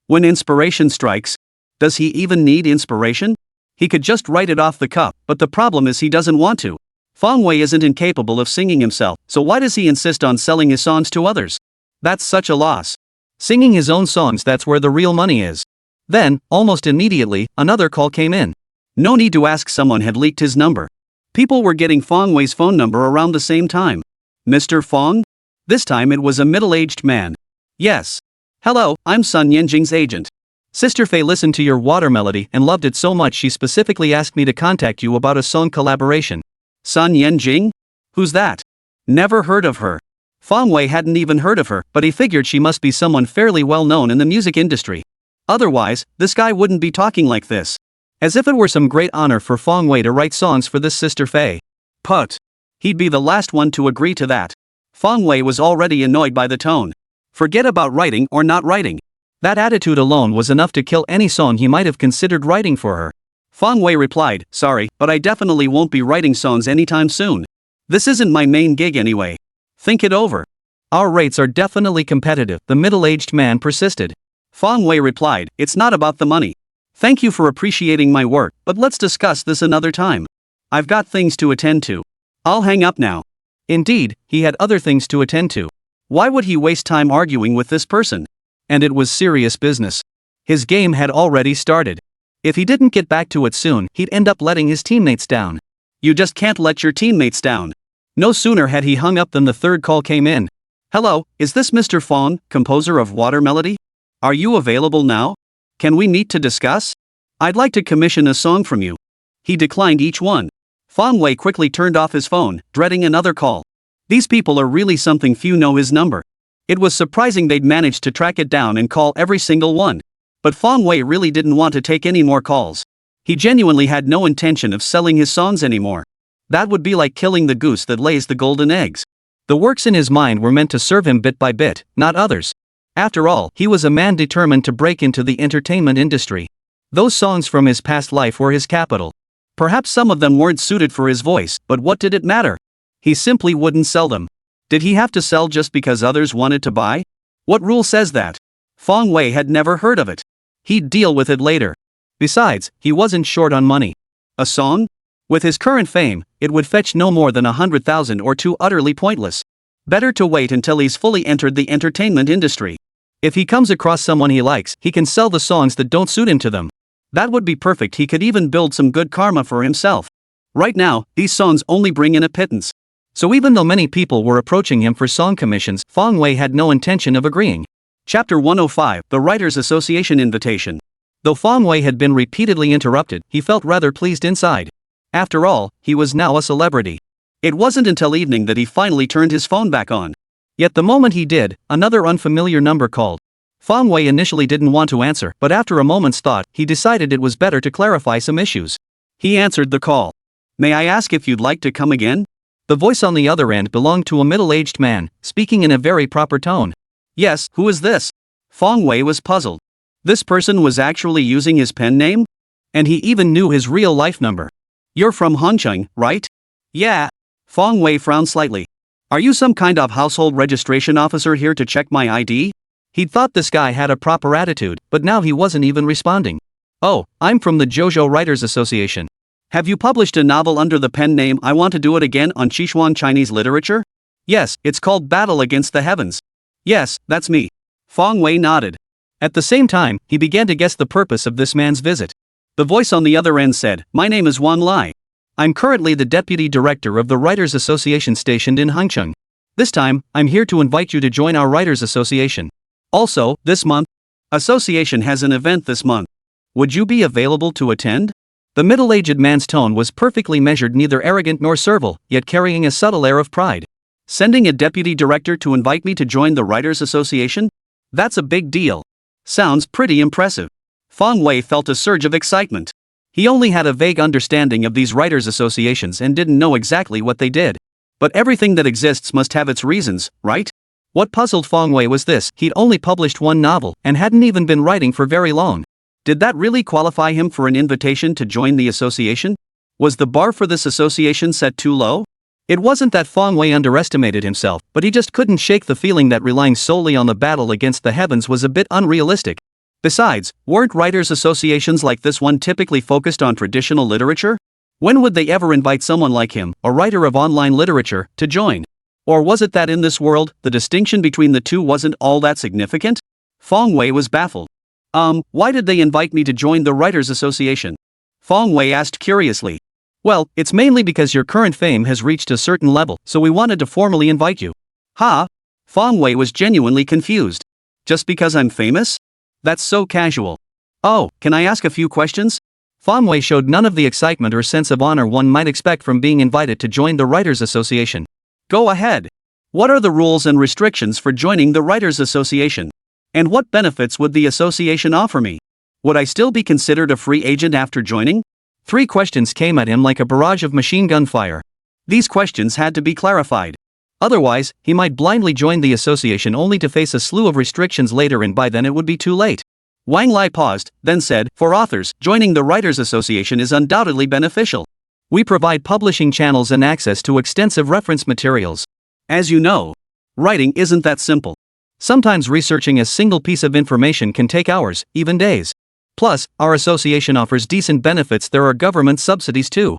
When inspiration strikes, does he even need inspiration? He could just write it off the cuff, but the problem is he doesn't want to. Fong Wei isn't incapable of singing himself, so why does he insist on selling his songs to others? That's such a loss. Singing his own songs, that's where the real money is. Then, almost immediately, another call came in. No need to ask, someone had leaked his number. People were getting Fong Wei's phone number around the same time. "Mr. Fong?" This time it was a middle-aged man. "Yes. Hello, I'm Sun Yanjing's agent. Sister Fei listened to your Water Melody and loved it so much she specifically asked me to contact you about a song collaboration." Sun Yanjing? Who's that? Never heard of her. Fong Wei hadn't even heard of her, but he figured she must be someone fairly well known in the music industry. Otherwise, this guy wouldn't be talking like this. As if it were some great honor for Fong Wei to write songs for this Sister Fei. Put. He'd be the last one to agree to that. Fong Wei was already annoyed by the tone. Forget about writing or not writing. That attitude alone was enough to kill any song he might have considered writing for her. Fong Wei replied, "Sorry, but I definitely won't be writing songs anytime soon. This isn't my main gig anyway. Think it over." "Our rates are definitely competitive," the middle-aged man persisted. Fong Wei replied, "It's not about the money. Thank you for appreciating my work, but let's discuss this another time. I've got things to attend to. I'll hang up now." Indeed, he had other things to attend to. Why would he waste time arguing with this person? And it was serious business. His game had already started. If he didn't get back to it soon, he'd end up letting his teammates down. You just can't let your teammates down. No sooner had he hung up than the third call came in. "Hello, is this Mr. Fong, composer of Water Melody? Are you available now? Can we meet to discuss? I'd like to commission a song from you." He declined each one. Fong Wei quickly turned off his phone, dreading another call. These people are really something, few know his number. It was surprising they'd managed to track it down and call every single one. But Fong Wei really didn't want to take any more calls. He genuinely had no intention of selling his songs anymore. That would be like killing the goose that lays the golden eggs. The works in his mind were meant to serve him bit by bit, not others. After all, he was a man determined to break into the entertainment industry. Those songs from his past life were his capital. Perhaps some of them weren't suited for his voice, but what did it matter? He simply wouldn't sell them. Did he have to sell just because others wanted to buy? What rule says that? Fong Wei had never heard of it. He'd deal with it later. Besides, he wasn't short on money. A song? With his current fame, it would fetch no more than 100,000 or too utterly pointless. Better to wait until he's fully entered the entertainment industry. If he comes across someone he likes, he can sell the songs that don't suit him to them. That would be perfect. He could even build some good karma for himself. Right now, these songs only bring in a pittance. So even though many people were approaching him for song commissions, Fong Wei had no intention of agreeing. Chapter 105, The Writers Association Invitation. Though Fong Wei had been repeatedly interrupted, he felt rather pleased inside. After all, he was now a celebrity. It wasn't until evening that he finally turned his phone back on. Yet the moment he did, another unfamiliar number called. Fong Wei initially didn't want to answer, but after a moment's thought, he decided it was better to clarify some issues. He answered the call. "May I ask if you'd like to come again?" The voice on the other end belonged to a middle-aged man, speaking in a very proper tone. "Yes, who is this?" Fong Wei was puzzled. This person was actually using his pen name? And he even knew his real-life number. "You're from Hongcheng, right?" "Yeah." Fong Wei frowned slightly. "Are you some kind of household registration officer here to check my ID?" He'd thought this guy had a proper attitude, but now he wasn't even responding. "Oh, I'm from the JoJo Writers Association." "Have you published a novel under the pen name I Want to Do It Again on Sichuan Chinese Literature?" "Yes, it's called Battle Against the Heavens." "Yes, that's me." Fong Wei nodded. At the same time, he began to guess the purpose of this man's visit. The voice on the other end said, "My name is Wang Lai. I'm currently the deputy director of the Writers Association stationed in Hangzhou. This time, I'm here to invite you to join our Writers Association. Also, this month, association has an event this month. Would you be available to attend?" The middle-aged man's tone was perfectly measured, neither arrogant nor servile, yet carrying a subtle air of pride. "Sending a deputy director to invite me to join the Writers Association? That's a big deal. Sounds pretty impressive." Fong Wei felt a surge of excitement. He only had a vague understanding of these writers' associations and didn't know exactly what they did. But everything that exists must have its reasons, right? What puzzled Fong Wei was this: he'd only published one novel, and hadn't even been writing for very long. Did that really qualify him for an invitation to join the association? Was the bar for this association set too low? It wasn't that Fong Wei underestimated himself, but he just couldn't shake the feeling that relying solely on the battle against the heavens was a bit unrealistic. Besides, weren't writers' associations like this one typically focused on traditional literature? When would they ever invite someone like him, a writer of online literature, to join? Or was it that in this world, the distinction between the two wasn't all that significant? Fong Wei was baffled. Why did they invite me to join the Writers Association?" Fong Wei asked curiously. "Well, it's mainly because your current fame has reached a certain level, so we wanted to formally invite you." "Huh?" Fong Wei was genuinely confused. "Just because I'm famous? That's so casual." "Oh, can I ask a few questions?" Fong Wei showed none of the excitement or sense of honor one might expect from being invited to join the Writers Association. "Go ahead. What are the rules and restrictions for joining the Writers Association? And what benefits would the association offer me? Would I still be considered a free agent after joining?" 3 questions came at him like a barrage of machine gun fire. These questions had to be clarified. Otherwise, he might blindly join the association only to face a slew of restrictions later, and by then it would be too late. Wang Lai paused, then said, "For authors, joining the Writers Association is undoubtedly beneficial. We provide publishing channels and access to extensive reference materials. As you know, writing isn't that simple. Sometimes researching a single piece of information can take hours, even days. Plus, our association offers decent benefits. There are government subsidies too."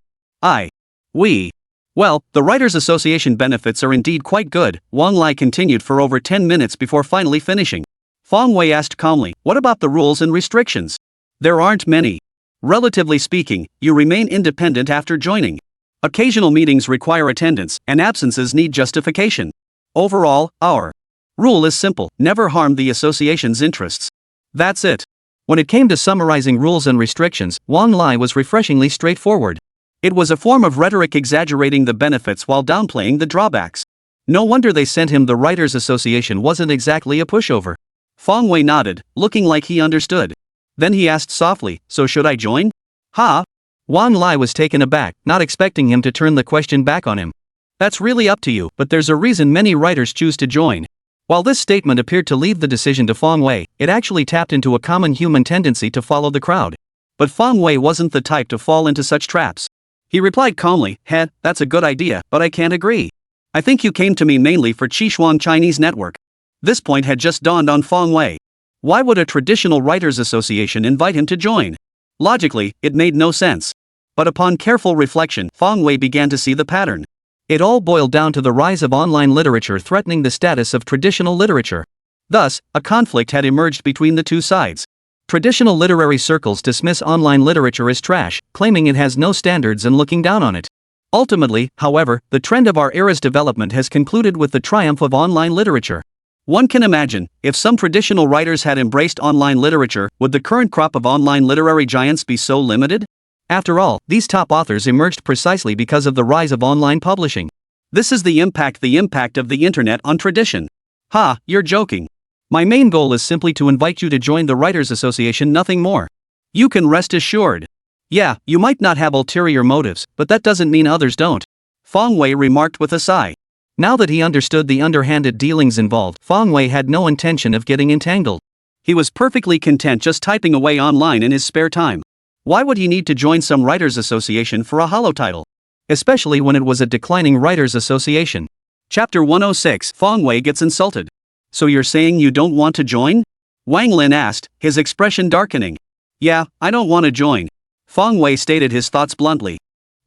Well, the Writers Association benefits are indeed quite good," Wang Lai continued for over 10 minutes before finally finishing. Fong Wei asked calmly, "What about the rules and restrictions?" "There aren't many. Relatively speaking, you remain independent after joining. Occasional meetings require attendance, and absences need justification. Overall, our rule is simple: never harm the association's interests. That's it." When it came to summarizing rules and restrictions, Wang Lai was refreshingly straightforward. It was a form of rhetoric exaggerating the benefits while downplaying the drawbacks. No wonder they sent him. The Writers Association wasn't exactly a pushover. Fong Wei nodded, looking like he understood. Then he asked softly, so should I join? Ha? Wang Lai was taken aback, not expecting him to turn the question back on him. That's really up to you, but there's a reason many writers choose to join. While this statement appeared to leave the decision to Fong Wei, it actually tapped into a common human tendency to follow the crowd. But Fong Wei wasn't the type to fall into such traps. He replied calmly, that's a good idea, but I can't agree. I think you came to me mainly for Qishuang Chinese Network. This point had just dawned on Fong Wei. Why would a traditional writers' association invite him to join? Logically, it made no sense. But upon careful reflection, Fong Wei began to see the pattern. It all boiled down to the rise of online literature threatening the status of traditional literature. Thus, a conflict had emerged between the two sides. Traditional literary circles dismiss online literature as trash, claiming it has no standards and looking down on it. Ultimately, however, the trend of our era's development has concluded with the triumph of online literature. One can imagine, if some traditional writers had embraced online literature, would the current crop of online literary giants be so limited? After all, these top authors emerged precisely because of the rise of online publishing. This is the impact of the internet on tradition. Ha, you're joking. My main goal is simply to invite you to join the Writers Association, nothing more. You can rest assured. Yeah, you might not have ulterior motives, but that doesn't mean others don't. Fong Wei remarked with a sigh. Now that he understood the underhanded dealings involved, Fong Wei had no intention of getting entangled. He was perfectly content just typing away online in his spare time. Why would he need to join some writers' association for a hollow title? Especially when it was a declining writers' association. Chapter 106, Fong Wei gets insulted. So you're saying you don't want to join? Wang Lin asked, his expression darkening. Yeah, I don't want to join. Fong Wei stated his thoughts bluntly.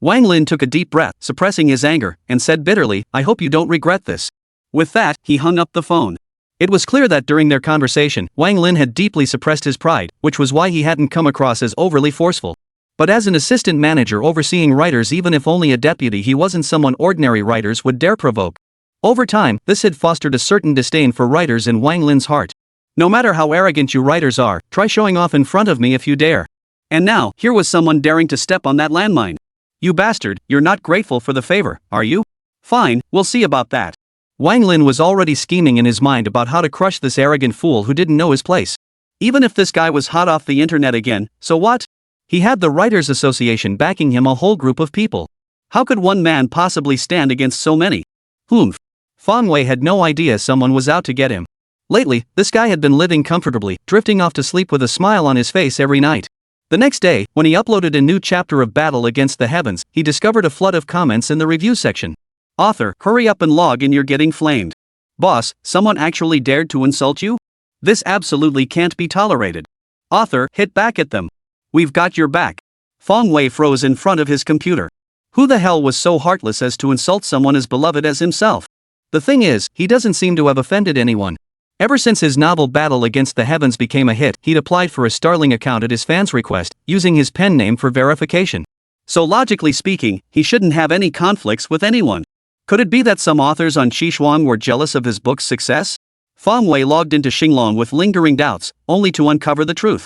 Wang Lin took a deep breath, suppressing his anger, and said bitterly, I hope you don't regret this. With that, he hung up the phone. It was clear that during their conversation, Wang Lin had deeply suppressed his pride, which was why he hadn't come across as overly forceful. But as an assistant manager overseeing writers, even if only a deputy, he wasn't someone ordinary writers would dare provoke. Over time, this had fostered a certain disdain for writers in Wang Lin's heart. No matter how arrogant you writers are, try showing off in front of me if you dare. And now, here was someone daring to step on that landmine. You bastard, you're not grateful for the favor, are you? Fine, we'll see about that. Wang Lin was already scheming in his mind about how to crush this arrogant fool who didn't know his place. Even if this guy was hot off the internet again, so what? He had the Writers Association backing him, a whole group of people. How could one man possibly stand against so many? Humph. Fong Wei had no idea someone was out to get him. Lately, this guy had been living comfortably, drifting off to sleep with a smile on his face every night. The next day, when he uploaded a new chapter of Battle Against the Heavens, he discovered a flood of comments in the review section. Author, hurry up and log in, you're getting flamed. Boss, someone actually dared to insult you? This absolutely can't be tolerated. Author, hit back at them. We've got your back. Fong Wei froze in front of his computer. Who the hell was so heartless as to insult someone as beloved as himself? The thing is, he doesn't seem to have offended anyone. Ever since his novel Battle Against the Heavens became a hit, he'd applied for a Starling account at his fans' request, using his pen name for verification. So logically speaking, he shouldn't have any conflicts with anyone. Could it be that some authors on Xishuang were jealous of his book's success? Fong Wei logged into Xinglong with lingering doubts, only to uncover the truth.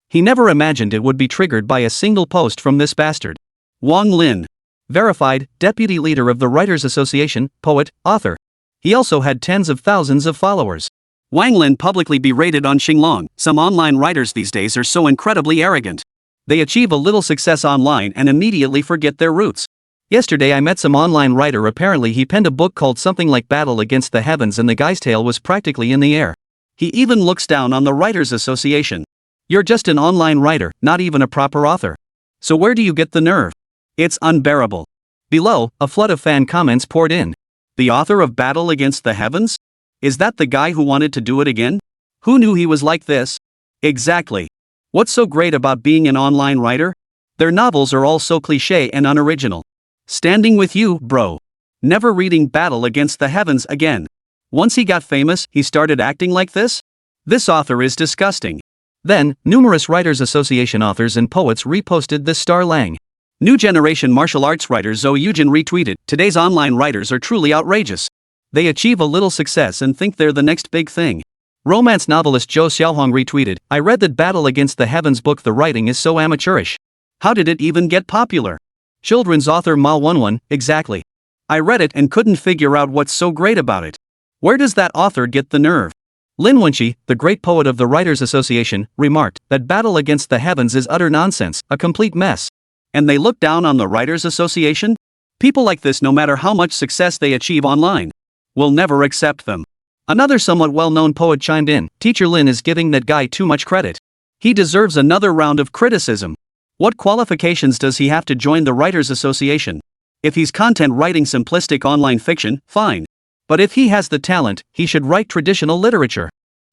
He never imagined it would be triggered by a single post from this bastard. Wang Lin. Verified, deputy leader of the Writers Association, poet, author. He also had tens of thousands of followers. Wang Lin publicly berated on Xinglong. Some online writers these days are so incredibly arrogant. They achieve a little success online and immediately forget their roots. Yesterday I met some online writer. Apparently he penned a book called something like Battle Against the Heavens and the guy's tale was practically in the air. He even looks down on the Writers Association. You're just an online writer, not even a proper author. So where do you get the nerve? It's unbearable. Below, a flood of fan comments poured in. The author of Battle Against the Heavens? Is that the guy who wanted to do it again? Who knew he was like this? Exactly. What's so great about being an online writer? Their novels are all so cliché and unoriginal. Standing with you, bro. Never reading Battle Against the Heavens again. Once he got famous, he started acting like this? This author is disgusting. Then, numerous Writers Association authors and poets reposted this Star Lang. New generation martial arts writer Zhou Yujin retweeted, today's online writers are truly outrageous. They achieve a little success and think they're the next big thing. Romance novelist Zhou Xiaohong retweeted, I read that Battle Against the Heavens book, the writing is so amateurish. How did it even get popular? Children's author Ma Wenwen, exactly. I read it and couldn't figure out what's so great about it. Where does that author get the nerve? Lin Wenqi, the great poet of the Writers' Association, remarked that Battle Against the Heavens is utter nonsense, a complete mess. And they look down on the Writers' Association? People like this, no matter how much success they achieve online, will never accept them. Another somewhat well-known poet chimed in, Teacher Lin is giving that guy too much credit. He deserves another round of criticism. What qualifications does he have to join the Writers' Association? If he's content writing simplistic online fiction, fine. But if he has the talent, he should write traditional literature.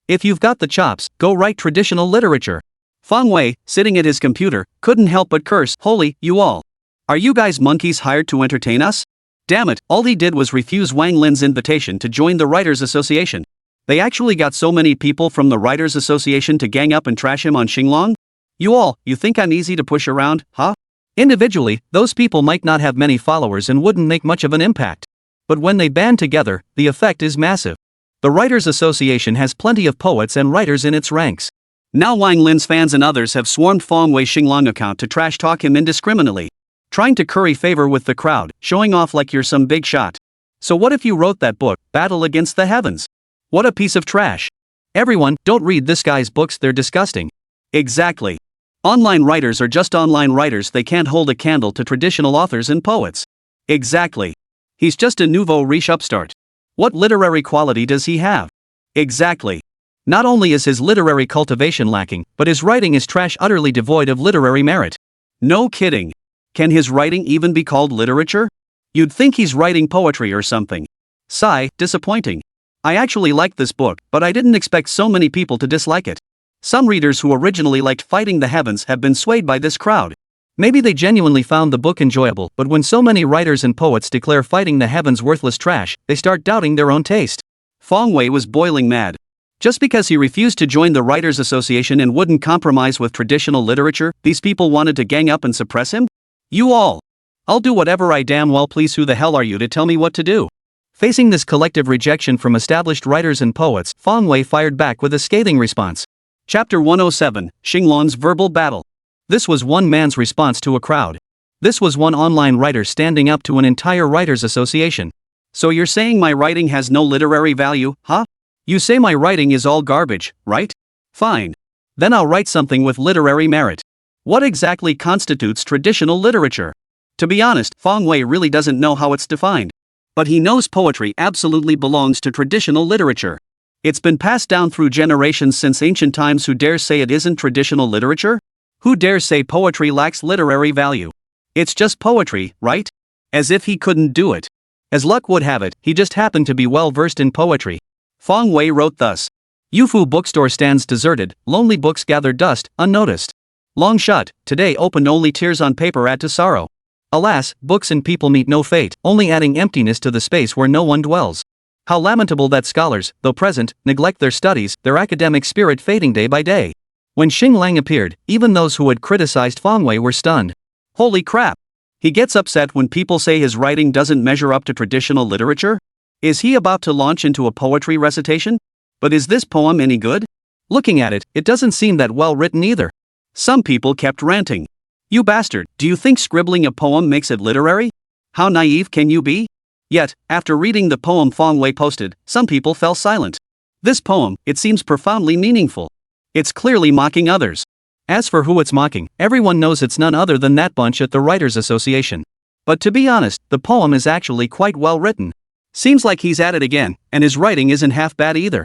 If you've got the chops, go write traditional literature. Fang Wei, sitting at his computer, couldn't help but curse, holy, you all. Are you guys monkeys hired to entertain us? Damn it, all he did was refuse Wang Lin's invitation to join the Writers' Association. They actually got so many people from the Writers' Association to gang up and trash him on Xinglong? You think I'm easy to push around, huh? Individually, those people might not have many followers and wouldn't make much of an impact. But when they band together, the effect is massive. The Writers' Association has plenty of poets and writers in its ranks. Now Wang Lin's fans and others have swarmed Fang Wei's Xinglong account to trash talk him indiscriminately, trying to curry favor with the crowd, showing off like you're some big shot. So what if you wrote that book, Battle Against the Heavens? What a piece of trash. Everyone, don't read this guy's books, they're disgusting. Exactly. Online writers are just online writers, they can't hold a candle to traditional authors and poets. Exactly. He's just a nouveau riche upstart. What literary quality does he have? Exactly. Not only is his literary cultivation lacking, but his writing is trash, utterly devoid of literary merit. No kidding. Can his writing even be called literature? You'd think he's writing poetry or something. Sigh, disappointing. I actually liked this book, but I didn't expect so many people to dislike it. Some readers who originally liked Fighting the Heavens have been swayed by this crowd. Maybe they genuinely found the book enjoyable, but when so many writers and poets declare Fighting the Heavens worthless trash, they start doubting their own taste. Fang Wei was boiling mad. Just because he refused to join the Writers' Association and wouldn't compromise with traditional literature, these people wanted to gang up and suppress him? You all. I'll do whatever I damn well please. Who the hell are you to tell me what to do? Facing this collective rejection from established writers and poets, Fang Wei fired back with a scathing response. Chapter 107, Xinglong's Verbal Battle. This was one man's response to a crowd. This was one online writer standing up to an entire writers' association. So you're saying my writing has no literary value, huh? You say my writing is all garbage, right? Fine. Then I'll write something with literary merit. What exactly constitutes traditional literature? To be honest, Fang Wei really doesn't know how it's defined. But he knows poetry absolutely belongs to traditional literature. It's been passed down through generations since ancient times. Who dares say it isn't traditional literature? Who dares say poetry lacks literary value? It's just poetry, right? As if he couldn't do it. As luck would have it, he just happened to be well versed in poetry. Fang Wei wrote thus. Yufu bookstore stands deserted, lonely books gather dust, unnoticed. Long shut, today opened, only tears on paper add to sorrow. Alas, books and people meet no fate, only adding emptiness to the space where no one dwells. How lamentable that scholars, though present, neglect their studies, their academic spirit fading day by day. When Xinglang appeared, even those who had criticized Fang Wei were stunned. Holy crap! He gets upset when people say his writing doesn't measure up to traditional literature? Is he about to launch into a poetry recitation? But is this poem any good? Looking at it, it doesn't seem that well written either. Some people kept ranting. You bastard, do you think scribbling a poem makes it literary? How naive can you be? Yet, after reading the poem Fang Wei posted, some people fell silent. This poem, it seems profoundly meaningful. It's clearly mocking others. As for who it's mocking, everyone knows it's none other than that bunch at the Writers' Association. But to be honest, the poem is actually quite well written. Seems like he's at it again, and his writing isn't half bad either.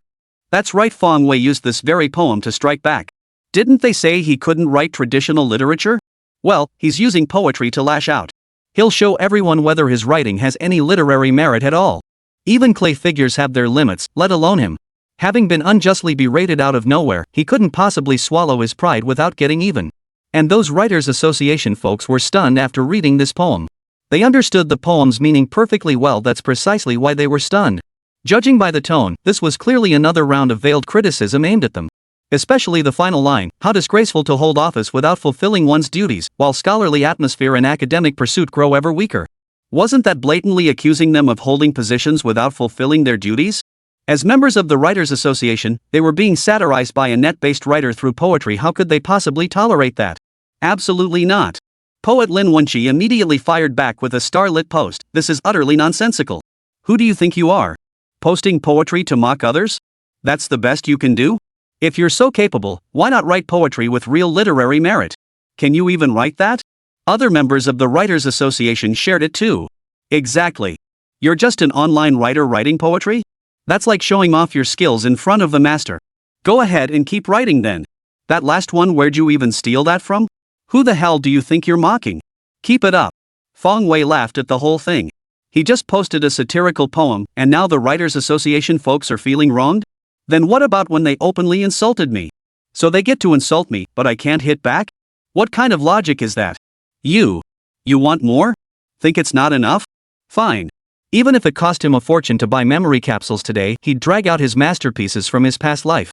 That's right, Fang Wei used this very poem to strike back. Didn't they say he couldn't write traditional literature? Well, he's using poetry to lash out. He'll show everyone whether his writing has any literary merit at all. Even clay figures have their limits, let alone him. Having been unjustly berated out of nowhere, he couldn't possibly swallow his pride without getting even. And those Writers' Association folks were stunned after reading this poem. They understood the poem's meaning perfectly well. That's precisely why they were stunned. Judging by the tone, this was clearly another round of veiled criticism aimed at them. Especially the final line, how disgraceful to hold office without fulfilling one's duties, while scholarly atmosphere and academic pursuit grow ever weaker. Wasn't that blatantly accusing them of holding positions without fulfilling their duties? As members of the Writers' Association, they were being satirized by a net-based writer through poetry. How could they possibly tolerate that? Absolutely not. Poet Lin Wenqi immediately fired back with a starlit post. This is utterly nonsensical. Who do you think you are? Posting poetry to mock others? That's the best you can do? If you're so capable, why not write poetry with real literary merit? Can you even write that? Other members of the Writers Association shared it too. Exactly. You're just an online writer writing poetry? That's like showing off your skills in front of the master. Go ahead and keep writing then. That last one, where'd you even steal that from? Who the hell do you think you're mocking? Keep it up. Fong Wei laughed at the whole thing. He just posted a satirical poem, and now the Writers Association folks are feeling wronged? Then what about when they openly insulted me? So they get to insult me, but I can't hit back? What kind of logic is that? You want more? Think it's not enough? Fine. Even if it cost him a fortune to buy memory capsules today, he'd drag out his masterpieces from his past life.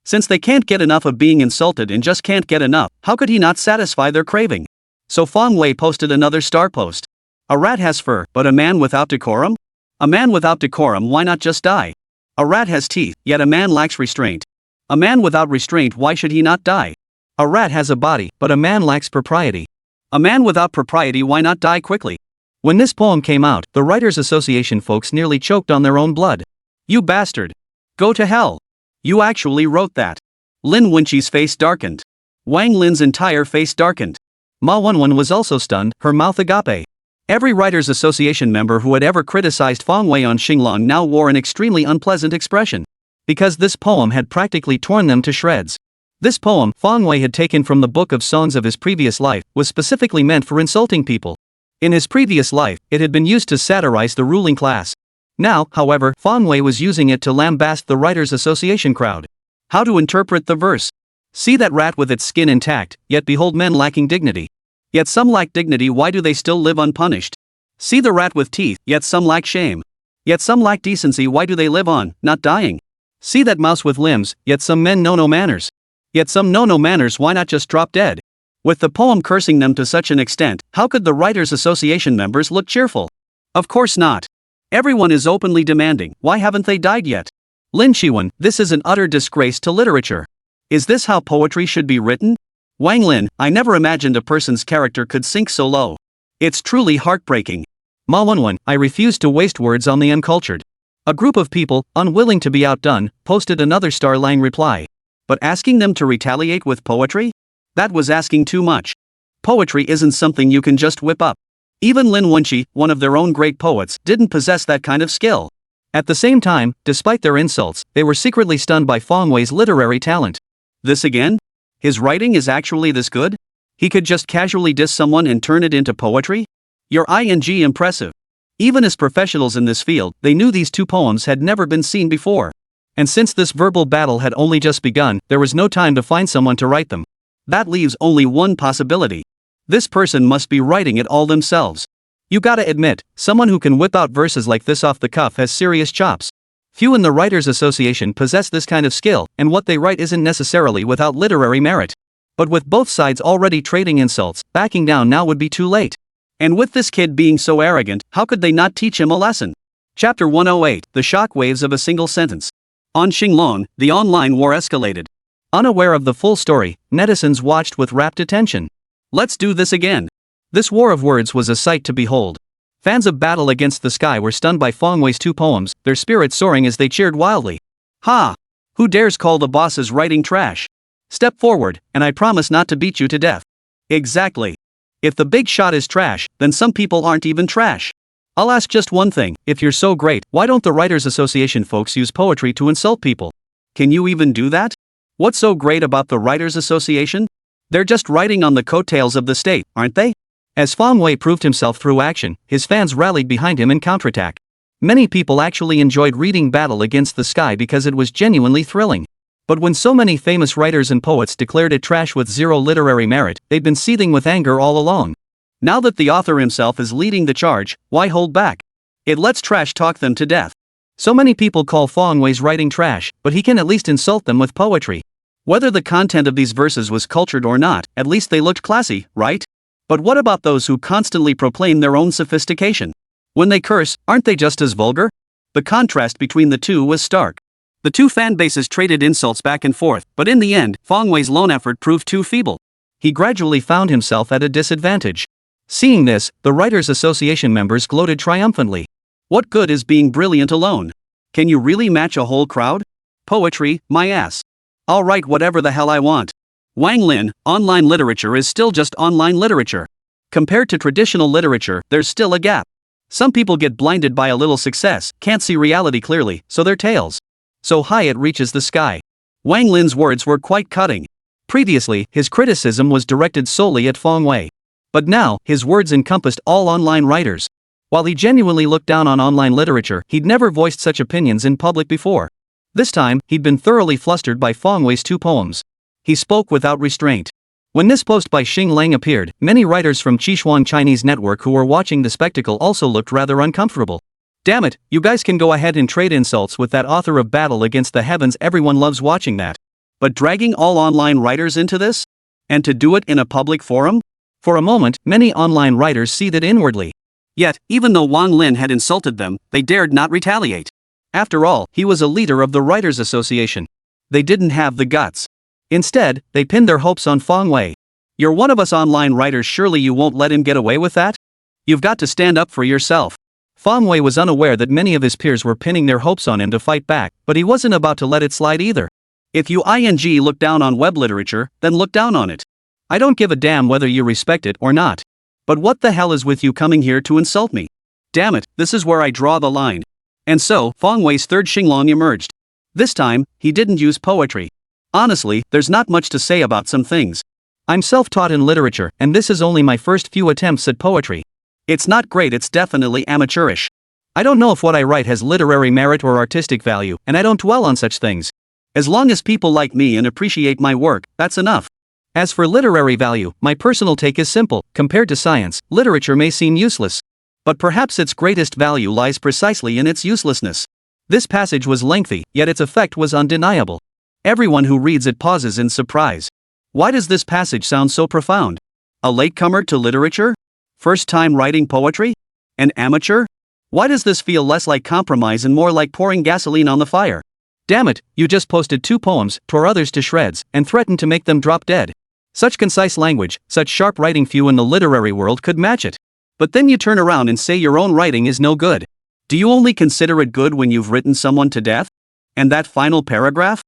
Since they can't get enough of being insulted and just can't get enough, how could he not satisfy their craving? So Fong Wei posted another star post. A rat has fur, but a man without decorum? A man without decorum, why not just die? A rat has teeth, yet a man lacks restraint. A man without restraint, why should he not die? A rat has a body, but a man lacks propriety. A man without propriety, why not die quickly? When this poem came out, the Writers Association folks nearly choked on their own blood. You bastard. Go to hell. You actually wrote that. Lin Wenqi's face darkened. Wang Lin's entire face darkened. Ma Wenwen was also stunned, her mouth agape. Every Writers Association member who had ever criticized Fong Wei on Xinglong now wore an extremely unpleasant expression. Because this poem had practically torn them to shreds. This poem, Fong Wei had taken from the book of songs of his previous life, was specifically meant for insulting people. In his previous life, it had been used to satirize the ruling class. Now, however, Fong Wei was using it to lambast the Writers Association crowd. How to interpret the verse? See that rat with its skin intact, yet behold men lacking dignity. Yet some lack dignity, why do they still live unpunished? See the rat with teeth, yet some lack shame. Yet some lack decency, why do they live on, not dying? See that mouse with limbs, yet some men know no manners. Yet some know no manners, why not just drop dead? With the poem cursing them to such an extent, how could the Writers Association members look cheerful? Of course not. Everyone is openly demanding, why haven't they died yet? Lin Qiwen, this is an utter disgrace to literature. Is this how poetry should be written? Wang Lin, I never imagined a person's character could sink so low. It's truly heartbreaking. Ma Wenwen, I refuse to waste words on the uncultured. A group of people, unwilling to be outdone, posted another Starlang reply. But asking them to retaliate with poetry? That was asking too much. Poetry isn't something you can just whip up. Even Lin Wenqi, one of their own great poets, didn't possess that kind of skill. At the same time, despite their insults, they were secretly stunned by Fong Wei's literary talent. This again? His writing is actually this good? He could just casually diss someone and turn it into poetry? You're impressive. Even as professionals in this field, they knew these two poems had never been seen before. And since this verbal battle had only just begun, there was no time to find someone to write them. That leaves only one possibility. This person must be writing it all themselves. You gotta admit, someone who can whip out verses like this off the cuff has serious chops. Few in the Writers Association possess this kind of skill, and what they write isn't necessarily without literary merit. But with both sides already trading insults, backing down now would be too late. And with this kid being so arrogant, how could they not teach him a lesson? Chapter 108, The Shockwaves of a Single Sentence. On Xinglong, the online war escalated. Unaware of the full story, netizens watched with rapt attention. Let's do this again. This war of words was a sight to behold. Fans of Battle Against the Sky were stunned by Fong Wei's two poems, their spirits soaring as they cheered wildly. Ha! Who dares call the boss's writing trash? Step forward, and I promise not to beat you to death. Exactly. If the big shot is trash, then some people aren't even trash. I'll ask just one thing, if you're so great, why don't the Writers Association folks use poetry to insult people? Can you even do that? What's so great about the Writers Association? They're just riding on the coattails of the state, aren't they? As Fong Wei proved himself through action, his fans rallied behind him in counterattack. Many people actually enjoyed reading Battle Against the Sky because it was genuinely thrilling. But when so many famous writers and poets declared it trash with zero literary merit, they'd been seething with anger all along. Now that the author himself is leading the charge, why hold back? It lets trash talk them to death. So many people call Fong Wei's writing trash, but he can at least insult them with poetry. Whether the content of these verses was cultured or not, at least they looked classy, right? But what about those who constantly proclaim their own sophistication? When they curse, aren't they just as vulgar? The contrast between the two was stark. The two fan bases traded insults back and forth, but in the end, Fong Wei's lone effort proved too feeble. He gradually found himself at a disadvantage. Seeing this, the Writers Association members gloated triumphantly. What good is being brilliant alone? Can you really match a whole crowd? Poetry, my ass. I'll write whatever the hell I want. Wang Lin, online literature is still just online literature. Compared to traditional literature, there's still a gap. Some people get blinded by a little success, can't see reality clearly, so their tales so high it reaches the sky. Wang Lin's words were quite cutting. Previously, his criticism was directed solely at Fong Wei. But now, his words encompassed all online writers. While he genuinely looked down on online literature, he'd never voiced such opinions in public before. This time, he'd been thoroughly flustered by Fong Wei's 2 poems. He spoke without restraint. When this post by Xing Lang appeared, many writers from Qishuang Chinese Network who were watching the spectacle also looked rather uncomfortable. Damn it, you guys can go ahead and trade insults with that author of Battle Against the Heavens, everyone loves watching that. But dragging all online writers into this? And to do it in a public forum? For a moment, many online writers seethed inwardly. Yet, even though Wang Lin had insulted them, they dared not retaliate. After all, he was a leader of the Writers Association. They didn't have the guts. Instead, they pinned their hopes on Fong Wei. You're one of us online writers, surely you won't let him get away with that? You've got to stand up for yourself. Fong Wei was unaware that many of his peers were pinning their hopes on him to fight back, but he wasn't about to let it slide either. If you look down on web literature, then look down on it. I don't give a damn whether you respect it or not. But what the hell is with you coming here to insult me? Damn it, this is where I draw the line. And so, Fong Wei's third Xinglong emerged. This time, he didn't use poetry. Honestly, there's not much to say about some things. I'm self-taught in literature, and this is only my first few attempts at poetry. It's not great, it's definitely amateurish. I don't know if what I write has literary merit or artistic value, and I don't dwell on such things. As long as people like me and appreciate my work, that's enough. As for literary value, my personal take is simple. Compared to science, literature may seem useless. But perhaps its greatest value lies precisely in its uselessness. This passage was lengthy, yet its effect was undeniable. Everyone who reads it pauses in surprise. Why does this passage sound so profound? A latecomer to literature? First time writing poetry? An amateur? Why does this feel less like compromise and more like pouring gasoline on the fire? Damn it, you just posted 2 poems, tore others to shreds, and threatened to make them drop dead. Such concise language, such sharp writing, few in the literary world could match it. But then you turn around and say your own writing is no good. Do you only consider it good when you've written someone to death? And that final paragraph?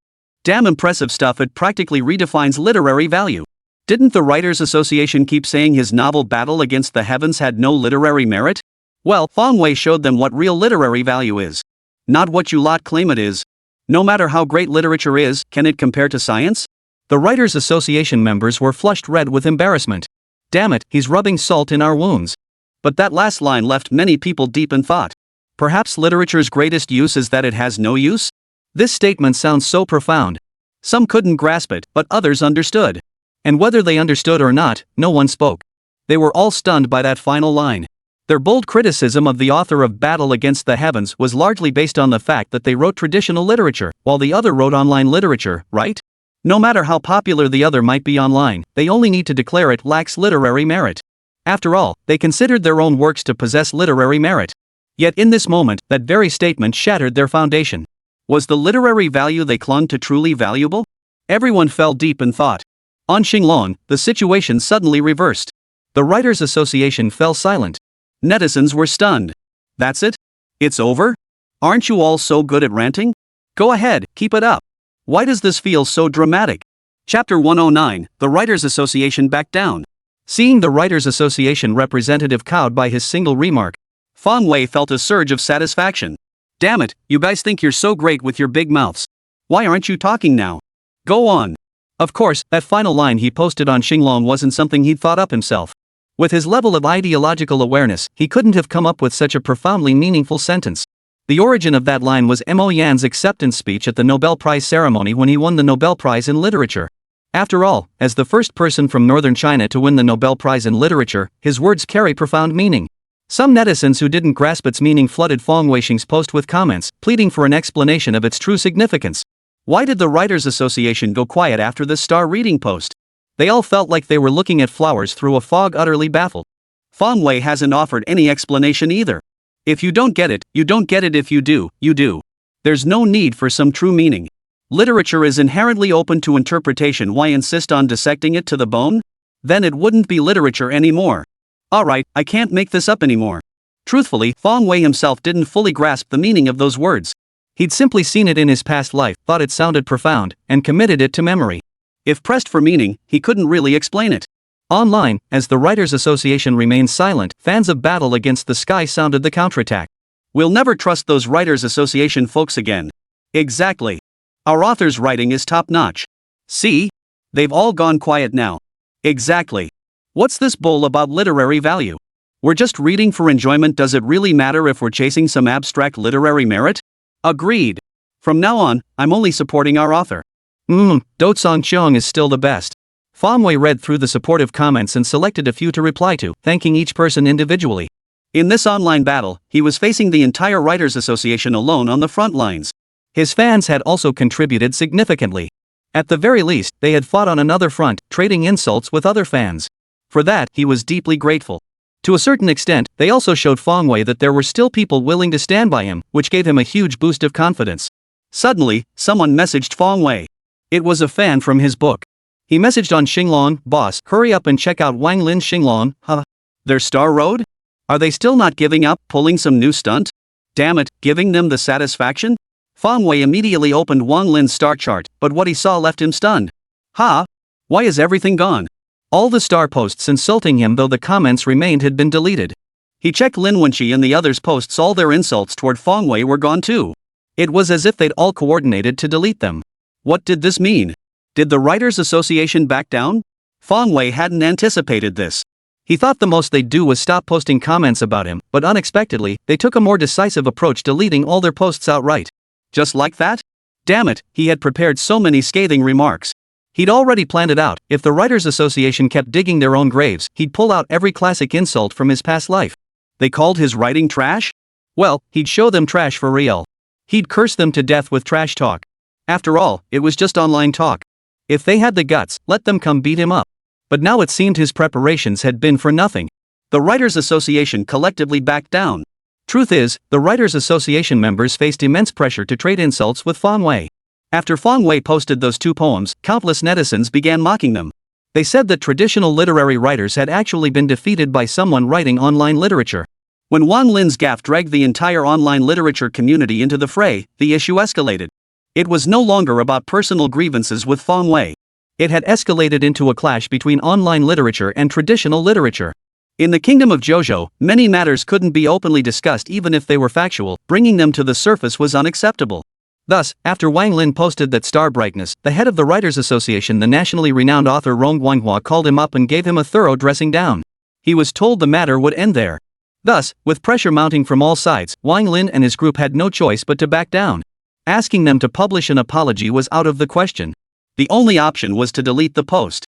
Damn impressive stuff, it practically redefines literary value. Didn't the Writers Association keep saying his novel Battle Against the Heavens had no literary merit? Well, Fong Wei showed them what real literary value is. Not what you lot claim it is. No matter how great literature is, can it compare to science? The Writers Association members were flushed red with embarrassment. Damn it, he's rubbing salt in our wounds. But that last line left many people deep in thought. Perhaps literature's greatest use is that it has no use? This statement sounds so profound. Some couldn't grasp it, but others understood. And whether they understood or not, no one spoke. They were all stunned by that final line. Their bold criticism of the author of Battle Against the Heavens was largely based on the fact that they wrote traditional literature, while the other wrote online literature, right? No matter how popular the other might be online, they only need to declare it lacks literary merit. After all, they considered their own works to possess literary merit. Yet in this moment, that very statement shattered their foundation. Was the literary value they clung to truly valuable? Everyone fell deep in thought. On Xinglong, the situation suddenly reversed. The Writers Association fell silent. Netizens were stunned. That's it? It's over? Aren't you all so good at ranting? Go ahead, keep it up. Why does this feel so dramatic? Chapter 109, The Writers Association backed down. Seeing the Writers Association representative cowed by his single remark, Fong Wei felt a surge of satisfaction. Damn it, you guys think you're so great with your big mouths. Why aren't you talking now? Go on. Of course, that final line he posted on Xinglong wasn't something he'd thought up himself. With his level of ideological awareness, he couldn't have come up with such a profoundly meaningful sentence. The origin of that line was Mo Yan's acceptance speech at the Nobel Prize ceremony when he won the Nobel Prize in Literature. After all, as the first person from northern China to win the Nobel Prize in Literature, his words carry profound meaning. Some netizens who didn't grasp its meaning flooded Fong Weisheng's post with comments, pleading for an explanation of its true significance. Why did the Writers Association go quiet after this star reading post? They all felt like they were looking at flowers through a fog, utterly baffled. Fong Wei hasn't offered any explanation either. If you don't get it, you don't get it. If you do, you do. There's no need for some true meaning. Literature is inherently open to interpretation. Why insist on dissecting it to the bone? Then it wouldn't be literature anymore. Alright, I can't make this up anymore. Truthfully, Fong Wei himself didn't fully grasp the meaning of those words. He'd simply seen it in his past life, thought it sounded profound, and committed it to memory. If pressed for meaning, he couldn't really explain it. Online, as the Writers' Association remained silent, fans of Battle Against the Sky sounded the counterattack. We'll never trust those Writers' Association folks again. Exactly. Our author's writing is top-notch. See? They've all gone quiet now. Exactly. What's this bull about literary value? We're just reading for enjoyment. Does it really matter if we're chasing some abstract literary merit? Agreed. From now on, I'm only supporting our author. Do Song Cheong is still the best. Fong Wei read through the supportive comments and selected a few to reply to, thanking each person individually. In this online battle, he was facing the entire Writers' Association alone on the front lines. His fans had also contributed significantly. At the very least, they had fought on another front, trading insults with other fans. For that, he was deeply grateful. To a certain extent, they also showed Fong Wei that there were still people willing to stand by him, which gave him a huge boost of confidence. Suddenly, someone messaged Fong Wei. It was a fan from his book. He messaged on Xinglong, "Boss, hurry up and check out Wang Lin's Xinglong, huh? Their Star Road? Are they still not giving up, pulling some new stunt? Damn it, giving them the satisfaction?" Fong Wei immediately opened Wang Lin's star chart, but what he saw left him stunned. Why is everything gone? All the star posts insulting him, though the comments remained, had been deleted. He checked Lin Wenqi and the others' posts. All their insults toward Fong Wei were gone too. It was as if they'd all coordinated to delete them. What did this mean? Did the Writers' Association back down? Fong Wei hadn't anticipated this. He thought the most they'd do was stop posting comments about him, but unexpectedly, they took a more decisive approach, deleting all their posts outright. Just like that? Damn it, he had prepared so many scathing remarks. He'd already planned it out. If the Writers' Association kept digging their own graves, he'd pull out every classic insult from his past life. They called his writing trash? Well, he'd show them trash for real. He'd curse them to death with trash talk. After all, it was just online talk. If they had the guts, let them come beat him up. But now it seemed his preparations had been for nothing. The Writers' Association collectively backed down. Truth is, the Writers' Association members faced immense pressure to trade insults with Fong Wei. After Fong Wei posted those 2 poems, countless netizens began mocking them. They said that traditional literary writers had actually been defeated by someone writing online literature. When Wang Lin's gaffe dragged the entire online literature community into the fray, the issue escalated. It was no longer about personal grievances with Fong Wei. It had escalated into a clash between online literature and traditional literature. In the kingdom of Jojo, many matters couldn't be openly discussed even if they were factual. Bringing them to the surface was unacceptable. Thus, after Wang Lin posted that Star Brightness, the head of the Writers' Association, the nationally renowned author Rong Manhwa, called him up and gave him a thorough dressing down. He was told the matter would end there. Thus, with pressure mounting from all sides, Wang Lin and his group had no choice but to back down. Asking them to publish an apology was out of the question. The only option was to delete the post.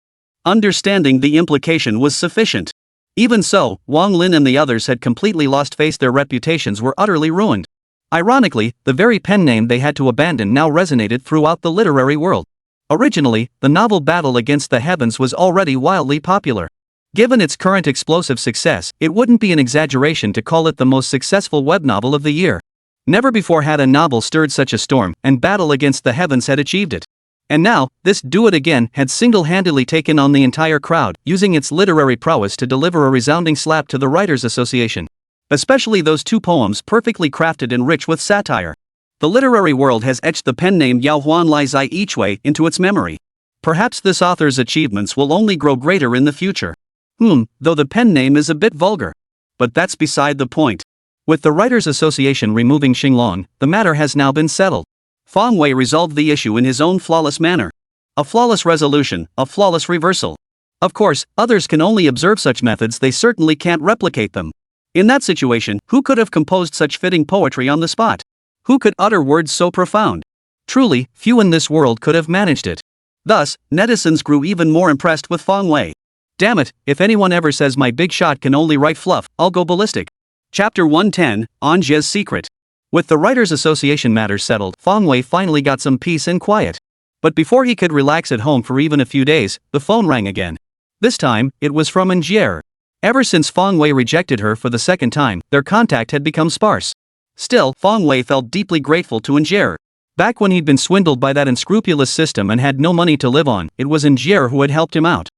Understanding the implication was sufficient. Even so, Wang Lin and the others had completely lost face. Their reputations were utterly ruined. Ironically, the very pen name they had to abandon now resonated throughout the literary world. Originally, the novel Battle Against the Heavens was already wildly popular. Given its current explosive success, it wouldn't be an exaggeration to call it the most successful web novel of the year. Never before had a novel stirred such a storm, and Battle Against the Heavens had achieved it. And now, this Do It Again had single-handedly taken on the entire crowd, using its literary prowess to deliver a resounding slap to the Writers' Association. Especially those 2 poems, perfectly crafted and rich with satire. The literary world has etched the pen name Yao Huan Lai Zai Ichwei into its memory. Perhaps this author's achievements will only grow greater in the future. Though the pen name is a bit vulgar. But that's beside the point. With the Writers' Association removing Xinglong, the matter has now been settled. Fong Wei resolved the issue in his own flawless manner. A flawless resolution, a flawless reversal. Of course, others can only observe such methods, they certainly can't replicate them. In that situation, who could have composed such fitting poetry on the spot? Who could utter words so profound? Truly, few in this world could have managed it. Thus, netizens grew even more impressed with Fong Wei. Damn it, if anyone ever says my big shot can only write fluff, I'll go ballistic. Chapter 110, Anje's Secret. With the Writers' Association matters settled, Fong Wei finally got some peace and quiet. But before he could relax at home for even a few days, the phone rang again. This time, it was from Anjier. Ever since Fong Wei rejected her for the second time, their contact had become sparse. Still, Fong Wei felt deeply grateful to Anjier. Back when he'd been swindled by that unscrupulous system and had no money to live on, it was Anjier who had helped him out.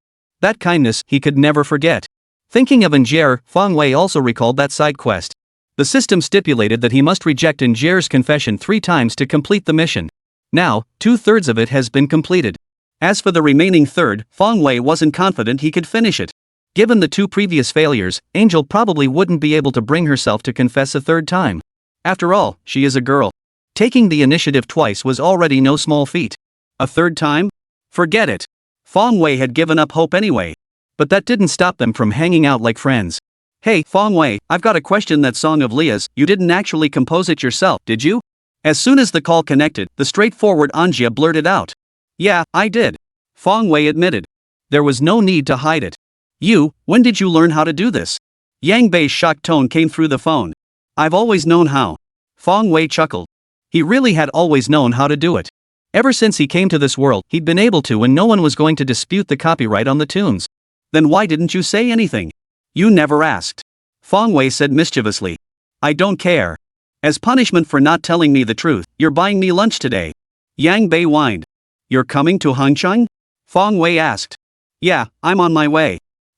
That kindness he could never forget. Thinking of Angier, Feng Wei also recalled that side quest. The system stipulated that he must reject Angier's confession 3 times to complete the mission. Now, 2/3 of it has been completed. As for the remaining third, Feng Wei wasn't confident he could finish it. Given the 2 previous failures, Angel probably wouldn't be able to bring herself to confess a 3rd time. After all, she is a girl. Taking the initiative twice was already no small feat. A 3rd time? Forget it. Feng Wei had given up hope anyway. But that didn't stop them from hanging out like friends. Hey, Feng Wei, I've got a question. That song of Leah's, you didn't actually compose it yourself, did you? As soon as the call connected, the straightforward Angia blurted out. Yeah, I did. Feng Wei admitted. There was no need to hide it. When did you learn how to do this? Yang Bei's shocked tone came through the phone. I've always known how. Feng Wei chuckled. He really had always known how to do it. Ever since he came to this world, he'd been able to, and no one was going to dispute the copyright on the tunes. Then why didn't you say anything? You never asked. Feng Wei said mischievously. I don't care. As punishment for not telling me the truth, you're buying me lunch today. Yang Bei whined. You're coming to Hangcheng? Feng Wei asked. Yeah, I'm on my way.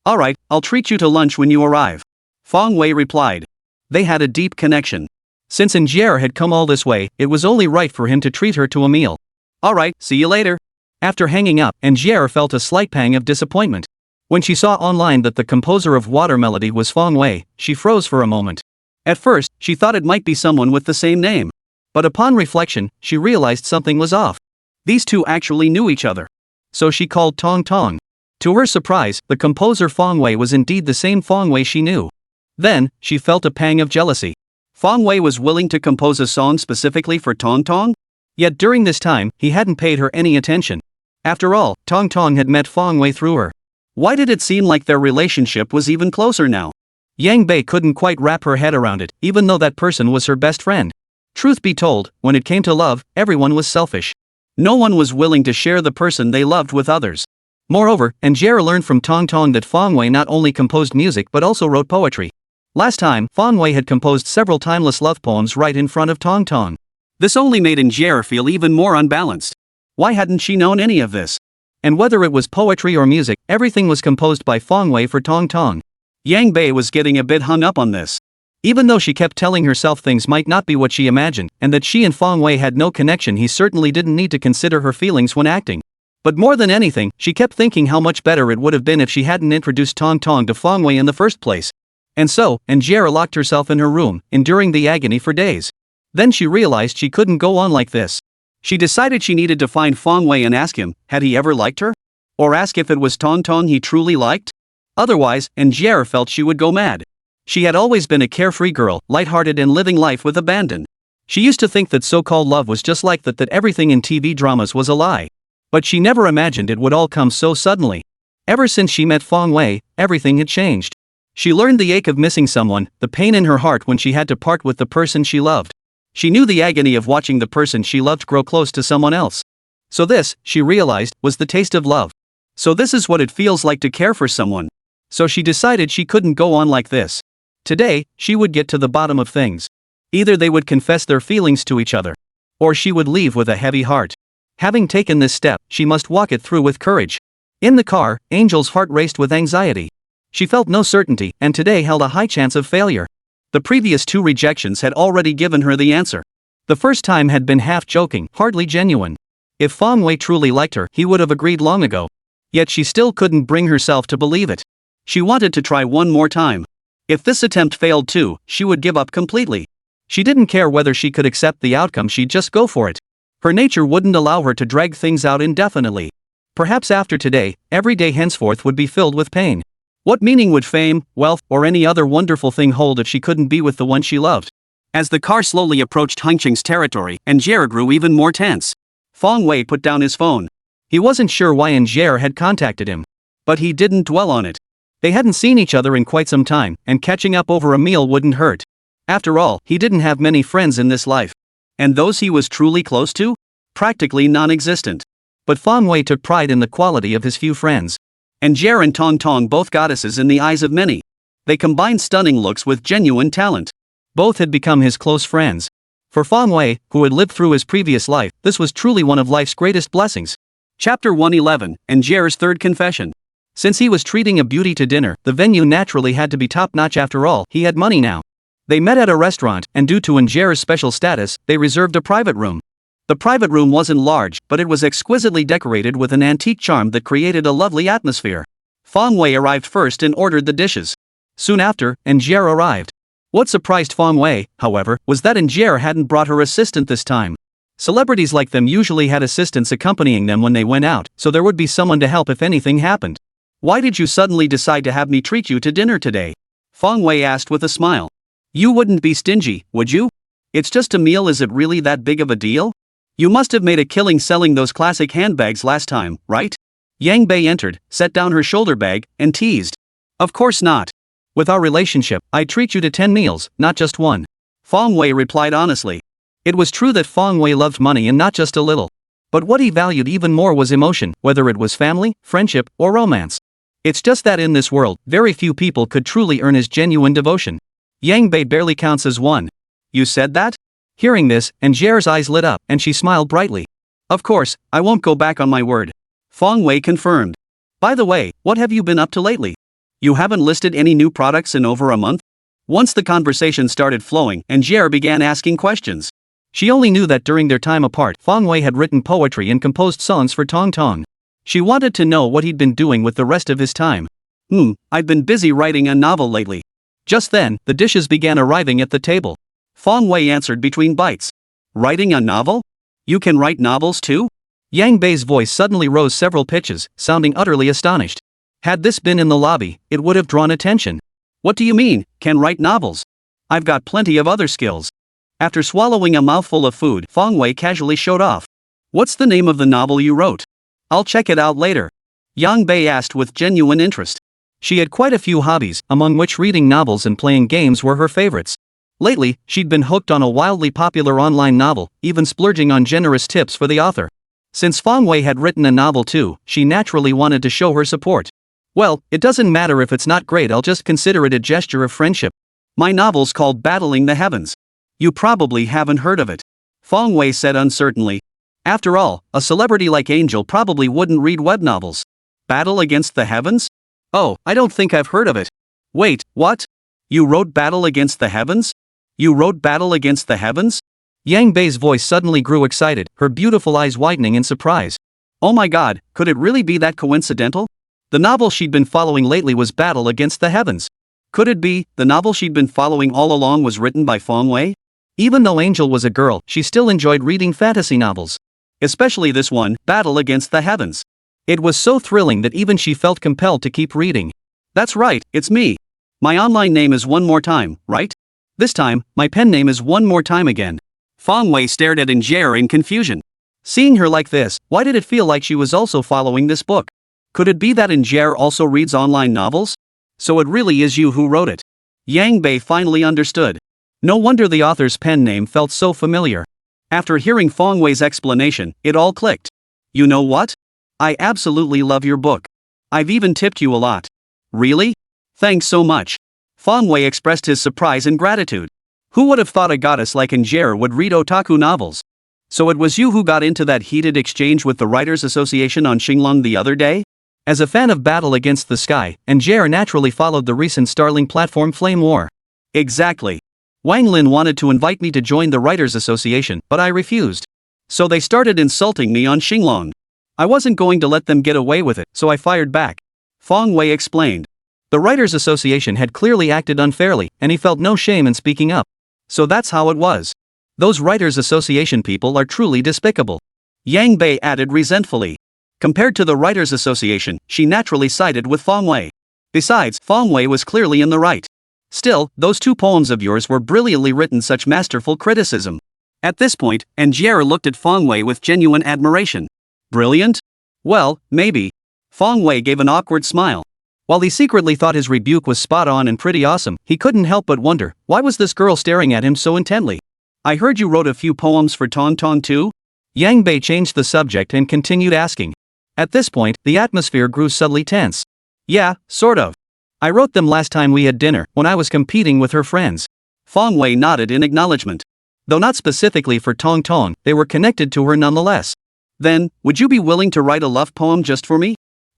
Alright, I'll treat you to lunch when you arrive. Feng Wei replied. They had a deep connection. Since Angier had come all this way, it was only right for him to treat her to a meal. Alright, see you later. After hanging up, Angier felt a slight pang of disappointment. When she saw online that the composer of Water Melody was Feng Wei, she froze for a moment. At first, she thought it might be someone with the same name. But upon reflection, she realized something was off. These two actually knew each other. So she called Tong Tong. To her surprise, the composer Feng Wei was indeed the same Feng Wei she knew. Then, she felt a pang of jealousy. Feng Wei was willing to compose a song specifically for Tong Tong? Yet during this time, he hadn't paid her any attention. After all, Tong Tong had met Feng Wei through her. Why did it seem like their relationship was even closer now? Yang Bei couldn't quite wrap her head around it, even though that person was her best friend. Truth be told, when it came to love, everyone was selfish. No one was willing to share the person they loved with others. Moreover, Angier learned from Tong Tong that Feng Wei not only composed music but also wrote poetry. Last time, Feng Wei had composed several timeless love poems right in front of Tong Tong. This only made Angier feel even more unbalanced. Why hadn't she known any of this? And whether it was poetry or music, everything was composed by Feng Wei for Tong Tong. Yang Bei was getting a bit hung up on this. Even though she kept telling herself things might not be what she imagined, and that she and Feng Wei had no connection, he certainly didn't need to consider her feelings when acting. But more than anything, she kept thinking how much better it would have been if she hadn't introduced Tong Tong to Feng Wei in the first place. And so, Angier locked herself in her room, enduring the agony for days. Then she realized she couldn't go on like this. She decided she needed to find Feng Wei and ask him, had he ever liked her? Or ask if it was Tong Tong he truly liked? Otherwise, Angier felt she would go mad. She had always been a carefree girl, lighthearted and living life with abandon. She used to think that so-called love was just like that everything in TV dramas was a lie. But she never imagined it would all come so suddenly. Ever since she met Feng Wei, everything had changed. She learned the ache of missing someone, the pain in her heart when she had to part with the person she loved. She knew the agony of watching the person she loved grow close to someone else. So this, she realized, was the taste of love. So this is what it feels like to care for someone. So she decided she couldn't go on like this. Today, she would get to the bottom of things. Either they would confess their feelings to each other, or she would leave with a heavy heart. Having taken this step, she must walk it through with courage. In the car, Angel's heart raced with anxiety. She felt no certainty, and today held a high chance of failure. The previous 2 rejections had already given her the answer. The first time had been half joking, hardly genuine. If Feng Wei truly liked her, he would have agreed long ago. Yet she still couldn't bring herself to believe it. She wanted to try one more time. If this attempt failed too, she would give up completely. She didn't care whether she could accept the outcome, she'd just go for it. Her nature wouldn't allow her to drag things out indefinitely. Perhaps after today, every day henceforth would be filled with pain. What meaning would fame, wealth, or any other wonderful thing hold if she couldn't be with the one she loved? As the car slowly approached Hangcheng's territory, Angier grew even more tense. Feng Wei put down his phone. He wasn't sure why Angier had contacted him. But he didn't dwell on it. They hadn't seen each other in quite some time, and catching up over a meal wouldn't hurt. After all, he didn't have many friends in this life. And those he was truly close to? Practically non-existent. But Feng Wei took pride in the quality of his few friends. Angier and Tong Tong, both goddesses in the eyes of many. They combined stunning looks with genuine talent. Both had become his close friends. For Feng Wei, who had lived through his previous life, this was truly one of life's greatest blessings. Chapter 111, Angier's Third Confession. Since he was treating a beauty to dinner, the venue naturally had to be top-notch. After all, he had money now. They met at a restaurant, and due to Anjera's special status, they reserved a private room. The private room wasn't large, but it was exquisitely decorated with an antique charm that created a lovely atmosphere. Fong Wei arrived first and ordered the dishes. Soon after, Anjera arrived. What surprised Fong Wei, however, was that Anjera hadn't brought her assistant this time. Celebrities like them usually had assistants accompanying them when they went out, so there would be someone to help if anything happened. "Why did you suddenly decide to have me treat you to dinner today?" Fong Wei asked with a smile. "You wouldn't be stingy, would you? It's just a meal. Is it really that big of a deal? You must have made a killing selling those classic handbags last time, right?" Yang Bei entered, set down her shoulder bag, and teased. "Of course not. With our relationship, I'd treat you to 10 meals, not just one." Fong Wei replied honestly. It was true that Fong Wei loved money and not just a little. But what he valued even more was emotion, whether it was family, friendship, or romance. It's just that in this world, very few people could truly earn his genuine devotion. Yang Bei barely counts as one. "You said that?" Hearing this, Anjera's eyes lit up, and she smiled brightly. "Of course, I won't go back on my word." Fong Wei confirmed. "By the way, what have you been up to lately? You haven't listed any new products in over a month?" Once the conversation started flowing, Anjera began asking questions. She only knew that during their time apart, Fong Wei had written poetry and composed songs for Tong Tong. She wanted to know what he'd been doing with the rest of his time. "I've been busy writing a novel lately." Just then, the dishes began arriving at the table. Fong Wei answered between bites. "Writing a novel? You can write novels too?" Yang Bei's voice suddenly rose several pitches, sounding utterly astonished. Had this been in the lobby, it would have drawn attention. "What do you mean, can write novels? I've got plenty of other skills." After swallowing a mouthful of food, Fong Wei casually showed off. "What's the name of the novel you wrote? I'll check it out later." Yang Bei asked with genuine interest. She had quite a few hobbies, among which reading novels and playing games were her favorites. Lately, she'd been hooked on a wildly popular online novel, even splurging on generous tips for the author. Since Fong Wei had written a novel too, she naturally wanted to show her support. "Well, it doesn't matter if it's not great, I'll just consider it a gesture of friendship. My novel's called Battling the Heavens. You probably haven't heard of it," Fong Wei said uncertainly. After all, a celebrity like Angel probably wouldn't read web novels. Battle Against the Heavens? Oh, I don't think I've heard of it. Wait, what? You wrote Battle Against the Heavens? You wrote Battle Against the Heavens? Yang Bei's voice suddenly grew excited, her beautiful eyes widening in surprise. Oh my god, could it really be that coincidental? The novel she'd been following lately was Battle Against the Heavens. Could it be the novel she'd been following all along was written by Fong Wei? Even though Angel was a girl, she still enjoyed reading fantasy novels. Especially this one, Battle Against the Heavens. It was so thrilling that even she felt compelled to keep reading. That's right, it's me. My online name is One More Time, right? This time, my pen name is One More Time again. Fong Wei stared at Anjera in confusion. Seeing her like this, why did it feel like she was also following this book? Could it be that Anjera also reads online novels? So it really is you who wrote it. Yang Bei finally understood. No wonder the author's pen name felt so familiar. After hearing Fong Wei's explanation, it all clicked. You know what? I absolutely love your book. I've even tipped you a lot. Really? Thanks so much. Fong Wei expressed his surprise and gratitude. Who would have thought a goddess like Anjera would read otaku novels? So it was you who got into that heated exchange with the Writers Association on Xinglong the other day? As a fan of Battle Against the Sky, Anjera naturally followed the recent Starling platform Flame War. Exactly. Wang Lin wanted to invite me to join the Writers Association, but I refused. So they started insulting me on Xinglong. I wasn't going to let them get away with it, so I fired back. Fong Wei explained. The Writers Association had clearly acted unfairly, and he felt no shame in speaking up. So that's how it was. Those Writers Association people are truly despicable. Yang Bei added resentfully. Compared to the Writers Association, she naturally sided with Fong Wei. Besides, Fong Wei was clearly in the right. Still, those two poems of yours were brilliantly written, such masterful criticism. At this point, Anjera looked at Fong Wei with genuine admiration. Brilliant? Well, maybe. Fong Wei gave an awkward smile. While he secretly thought his rebuke was spot on and pretty awesome, he couldn't help but wonder, why was this girl staring at him so intently? I heard you wrote a few poems for Tong Tong too? Yang Bei changed the subject and continued asking. At this point, the atmosphere grew subtly tense. Yeah, sort of. I wrote them last time we had dinner, when I was competing with her friends. Fong Wei nodded in acknowledgement. Though not specifically for Tong Tong, they were connected to her nonetheless. Then, would you be willing to write a love poem just for me?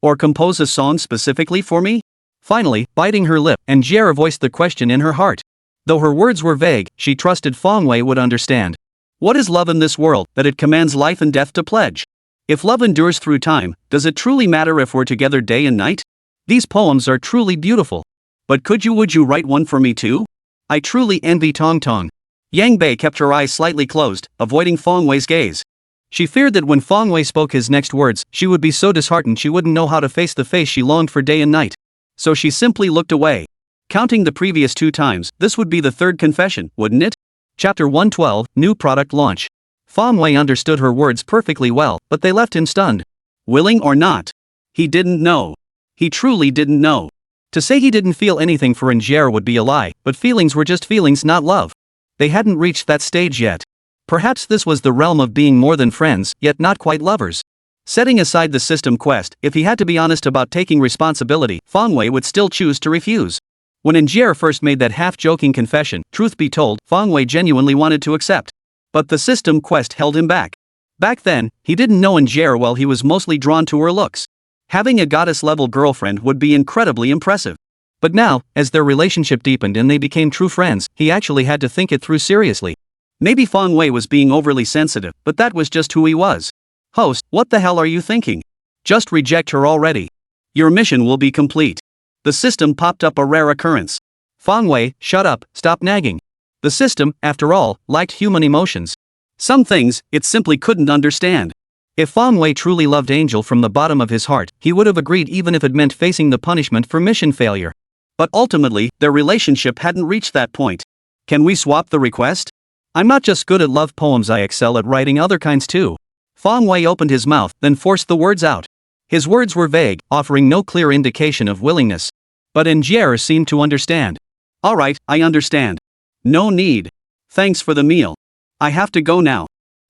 Or compose a song specifically for me? Finally, biting her lip, Anjera voiced the question in her heart. Though her words were vague, she trusted Fong Wei would understand. What is love in this world, that it commands life and death to pledge? If love endures through time, does it truly matter if we're together day and night? These poems are truly beautiful. But would you write one for me too? I truly envy Tong Tong. Yang Bei kept her eyes slightly closed, avoiding Fong Wei's gaze. She feared that when Fong Wei spoke his next words, she would be so disheartened she wouldn't know how to face the face she longed for day and night. So she simply looked away. Counting the previous 2 times, this would be the 3rd confession, wouldn't it? Chapter 112, New Product Launch. Fong Wei understood her words perfectly well, but they left him stunned. Willing or not? He didn't know. He truly didn't know. To say he didn't feel anything for Anjera would be a lie, but feelings were just feelings, not love. They hadn't reached that stage yet. Perhaps this was the realm of being more than friends, yet not quite lovers. Setting aside the system quest, if he had to be honest about taking responsibility, Fong Wei would still choose to refuse. When Anjera first made that half-joking confession, truth be told, Fong Wei genuinely wanted to accept. But the system quest held him back. Back then, he didn't know Anjera well. He was mostly drawn to her looks. Having a goddess-level girlfriend would be incredibly impressive. But now, as their relationship deepened and they became true friends, he actually had to think it through seriously. Maybe Fong Wei was being overly sensitive, but that was just who he was. Host, what the hell are you thinking? Just reject her already. Your mission will be complete. The system popped up a rare occurrence. Fong Wei, shut up, stop nagging. The system, after all, liked human emotions. Some things, it simply couldn't understand. If Fong Wei truly loved Angel from the bottom of his heart, he would have agreed even if it meant facing the punishment for mission failure. But ultimately, their relationship hadn't reached that point. Can we swap the request? I'm not just good at love poems, I excel at writing other kinds too. Fong Wei opened his mouth, then forced the words out. His words were vague, offering no clear indication of willingness. But Anjera seemed to understand. Alright, I understand. No need. Thanks for the meal. I have to go now.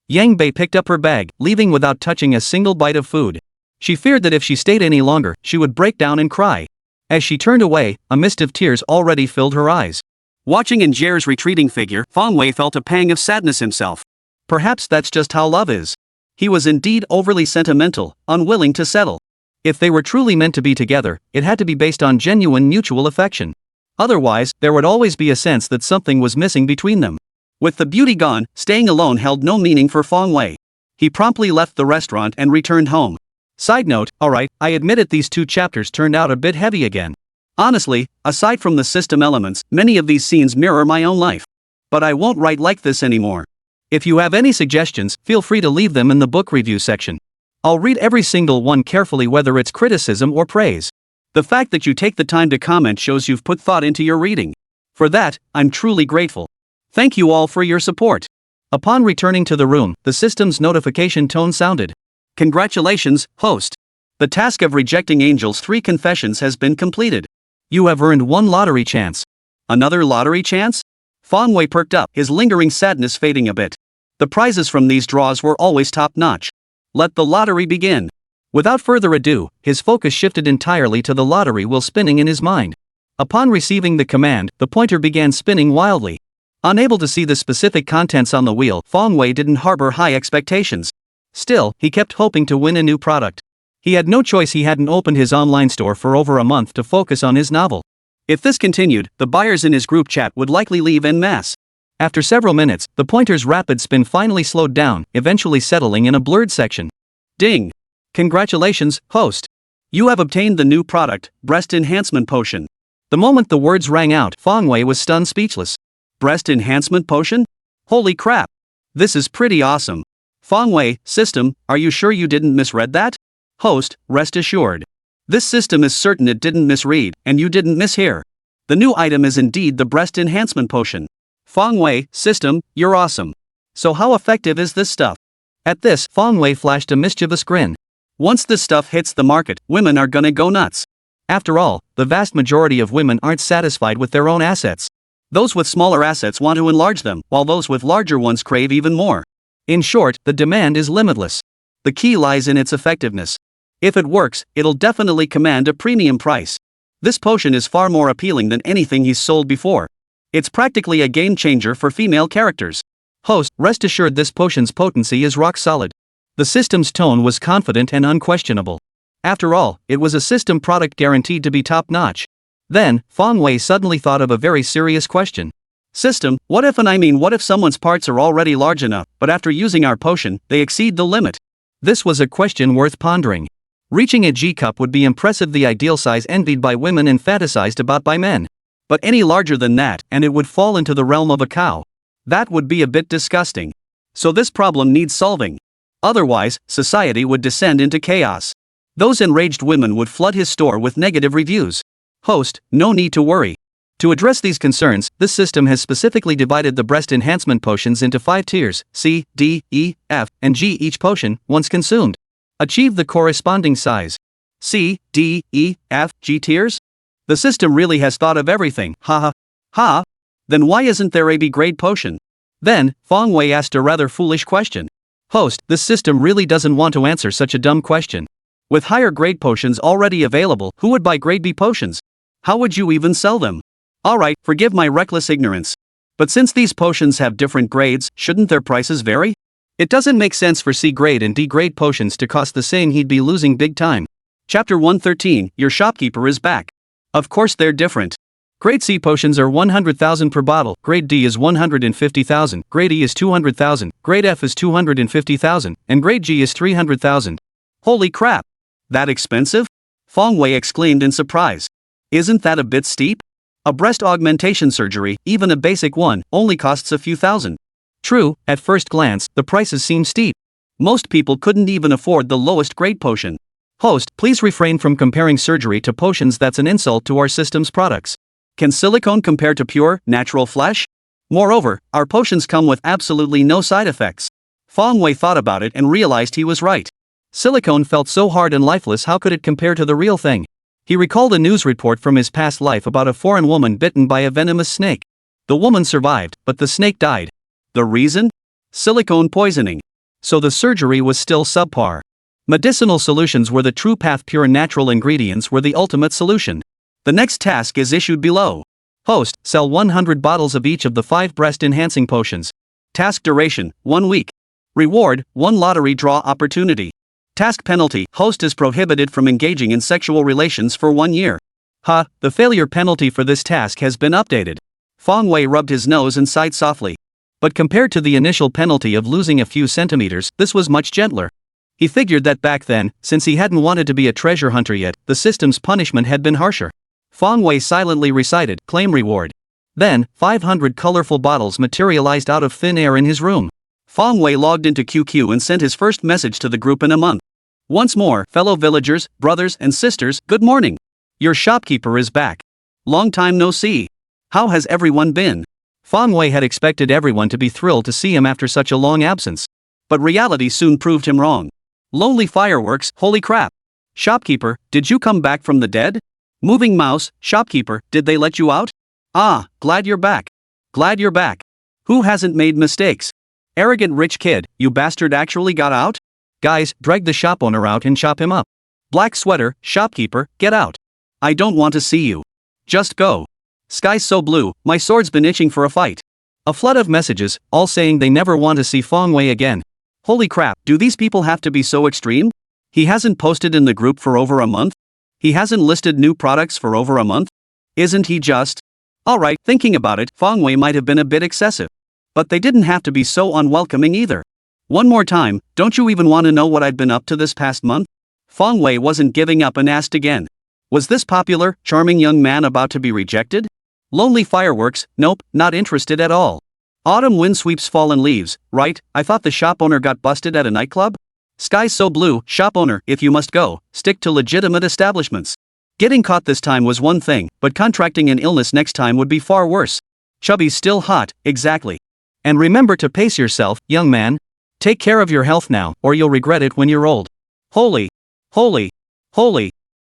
Yang Bei picked up her bag, leaving without touching a single bite of food. She feared that if she stayed any longer, she would break down and cry. As she turned away, a mist of tears already filled her eyes. Watching Anjera's retreating figure, Fong Wei felt a pang of sadness himself. Perhaps that's just how love is. He was indeed overly sentimental, unwilling to settle. If they were truly meant to be together, it had to be based on genuine mutual affection. Otherwise, there would always be a sense that something was missing between them. With the beauty gone, staying alone held no meaning for Fong Wei. He promptly left the restaurant and returned home. Side note, alright, I admit it, these 2 chapters turned out a bit heavy again. Honestly, aside from the system elements, many of these scenes mirror my own life. But I won't write like this anymore. If you have any suggestions, feel free to leave them in the book review section. I'll read every single one carefully, whether it's criticism or praise. The fact that you take the time to comment shows you've put thought into your reading. For that, I'm truly grateful. Thank you all for your support. Upon returning to the room, the system's notification tone sounded. Congratulations, host. The task of rejecting Angel's 3 confessions has been completed. You have earned 1 lottery chance. Another lottery chance? Fong Wei perked up, his lingering sadness fading a bit. The prizes from these draws were always top-notch. Let the lottery begin. Without further ado, his focus shifted entirely to the lottery wheel spinning in his mind. Upon receiving the command, the pointer began spinning wildly. Unable to see the specific contents on the wheel, Fong Wei didn't harbor high expectations. Still, he kept hoping to win a new product. He had no choice. He hadn't opened his online store for over a month to focus on his novel. If this continued, the buyers in his group chat would likely leave en masse. After several minutes, the pointer's rapid spin finally slowed down, eventually settling in a blurred section. Ding! Congratulations, host! You have obtained the new product, Breast Enhancement Potion. The moment the words rang out, Fong Wei was stunned speechless. Breast Enhancement Potion? Holy crap! This is pretty awesome. Fong Wei, system, are you sure you didn't misread that? Host, rest assured. This system is certain it didn't misread, and you didn't mishear. The new item is indeed the Breast Enhancement Potion. Fong Wei, system, you're awesome. So how effective is this stuff? At this, Fong Wei flashed a mischievous grin. Once this stuff hits the market, women are gonna go nuts. After all, the vast majority of women aren't satisfied with their own assets. Those with smaller assets want to enlarge them, while those with larger ones crave even more. In short, the demand is limitless. The key lies in its effectiveness. If it works, it'll definitely command a premium price. This potion is far more appealing than anything he's sold before. It's practically a game changer for female characters. Host, rest assured this potion's potency is rock solid. The system's tone was confident and unquestionable. After all, it was a system product guaranteed to be top-notch. Then, Fong Wei suddenly thought of a very serious question. System, what if someone's parts are already large enough, but after using our potion, they exceed the limit? This was a question worth pondering. Reaching a G-cup would be impressive, the ideal size envied by women and fantasized about by men. But any larger than that, and it would fall into the realm of a cow. That would be a bit disgusting. So this problem needs solving. Otherwise, society would descend into chaos. Those enraged women would flood his store with negative reviews. Host, no need to worry. To address these concerns, this system has specifically divided the breast enhancement potions into 5 tiers, C, D, E, F, and G. Each potion, once consumed, achieve the corresponding size. C, D, E, F, G tiers? The system really has thought of everything, ha ha. Ha? Then why isn't there a B grade potion? Then, Fong Wei asked a rather foolish question. Host, this system really doesn't want to answer such a dumb question. With higher grade potions already available, who would buy grade B potions? How would you even sell them? Alright, forgive my reckless ignorance. But since these potions have different grades, shouldn't their prices vary? It doesn't make sense for C grade and D grade potions to cost the same, he'd be losing big time. Chapter 113, Your Shopkeeper is Back. Of course they're different. Grade C potions are 100,000 per bottle, Grade D is 150,000, Grade E is 200,000, Grade F is 250,000, and Grade G is 300,000. Holy crap! That expensive? Fong Wei exclaimed in surprise. Isn't that a bit steep? A breast augmentation surgery, even a basic one, only costs a few thousand. True, at first glance, the prices seem steep. Most people couldn't even afford the lowest grade potion. Host, please refrain from comparing surgery to potions, that's an insult to our system's products. Can silicone compare to pure, natural flesh? Moreover, our potions come with absolutely no side effects. Fong Wei thought about it and realized he was right. Silicone felt so hard and lifeless, how could it compare to the real thing? He recalled a news report from his past life about a foreign woman bitten by a venomous snake. The woman survived, but the snake died. The reason? Silicone poisoning. So the surgery was still subpar. Medicinal solutions were the true path, pure natural ingredients were the ultimate solution. The next task is issued below. Host, sell 100 bottles of each of the 5 breast enhancing potions. Task duration, 1 week. Reward, 1 lottery draw opportunity. Task penalty, host is prohibited from engaging in sexual relations for 1 year. The failure penalty for this task has been updated. Fong Wei rubbed his nose and sighed softly. But compared to the initial penalty of losing a few centimeters, this was much gentler. He figured that back then, since he hadn't wanted to be a treasure hunter yet, the system's punishment had been harsher. Fong Wei silently recited, claim reward. Then, 500 colorful bottles materialized out of thin air in his room. Fong Wei logged into QQ and sent his first message to the group in a month. Once more, fellow villagers, brothers and sisters, good morning. Your shopkeeper is back. Long time no see. How has everyone been? Fong Wei had expected everyone to be thrilled to see him after such a long absence. But reality soon proved him wrong. Lonely fireworks, holy crap. Shopkeeper, did you come back from the dead? Moving mouse, shopkeeper, did they let you out? Ah, glad you're back. Glad you're back. Who hasn't made mistakes? Arrogant rich kid, you bastard actually got out? Guys, drag the shop owner out and chop him up. Black sweater, shopkeeper, get out. I don't want to see you. Just go. Sky's so blue, my sword's been itching for a fight. A flood of messages, all saying they never want to see Fong Wei again. Holy crap, do these people have to be so extreme? He hasn't posted in the group for over a month? He hasn't listed new products for over a month? Isn't he just? Alright, thinking about it, Fong Wei might have been a bit excessive. But they didn't have to be so unwelcoming either. One more time, don't you even want to know what I've been up to this past month? Fong Wei wasn't giving up and asked again. Was this popular, charming young man about to be rejected? Lonely fireworks, nope, not interested at all. Autumn wind sweeps fallen leaves, right? I thought the shop owner got busted at a nightclub? Sky's so blue, shop owner, if you must go, stick to legitimate establishments. Getting caught this time was one thing, but contracting an illness next time would be far worse. Chubby's still hot, exactly. And remember to pace yourself, young man. Take care of your health now, or you'll regret it when you're old. Holy.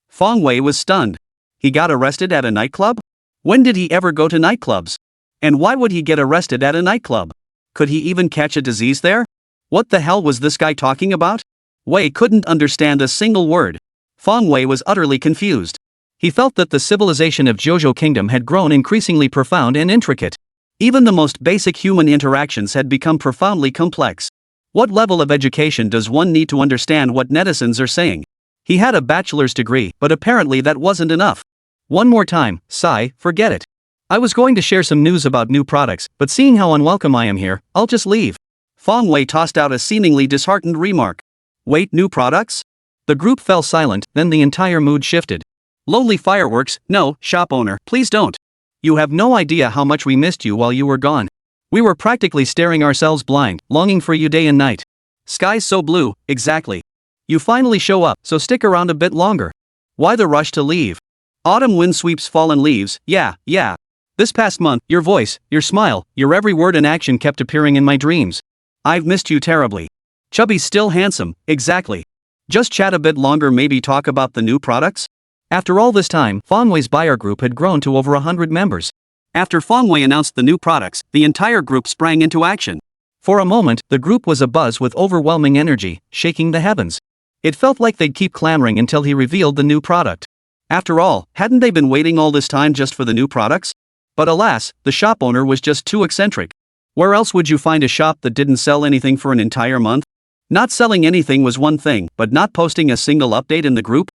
Fong Wei was stunned. He got arrested at a nightclub? When did he ever go to nightclubs? And why would he get arrested at a nightclub? Could he even catch a disease there? What the hell was this guy talking about? Wei couldn't understand a single word. Fong Wei was utterly confused. He felt that the civilization of Jojo Kingdom had grown increasingly profound and intricate. Even the most basic human interactions had become profoundly complex. What level of education does one need to understand what netizens are saying? He had a bachelor's degree, but apparently that wasn't enough. One more time, sigh, forget it. I was going to share some news about new products, but seeing how unwelcome I am here, I'll just leave. Fong Wei tossed out a seemingly disheartened remark. Wait, new products? The group fell silent, then the entire mood shifted. Lowly fireworks, no, shop owner, please don't. You have no idea how much we missed you while you were gone. We were practically staring ourselves blind, longing for you day and night. Skies so blue, exactly. You finally show up, so stick around a bit longer. Why the rush to leave? Autumn wind sweeps fallen leaves, yeah. This past month, your voice, your smile, your every word and action kept appearing in my dreams. I've missed you terribly. Chubby's still handsome, exactly. Just chat a bit longer, maybe talk about the new products? After all this time, Fong Wei's buyer group had grown to over 100 members. After Fong Wei announced the new products, the entire group sprang into action. For a moment, the group was abuzz with overwhelming energy, shaking the heavens. It felt like they'd keep clamoring until he revealed the new product. After all, hadn't they been waiting all this time just for the new products? But alas, the shop owner was just too eccentric. Where else would you find a shop that didn't sell anything for an entire month? Not selling anything was one thing, but not posting a single update in the group?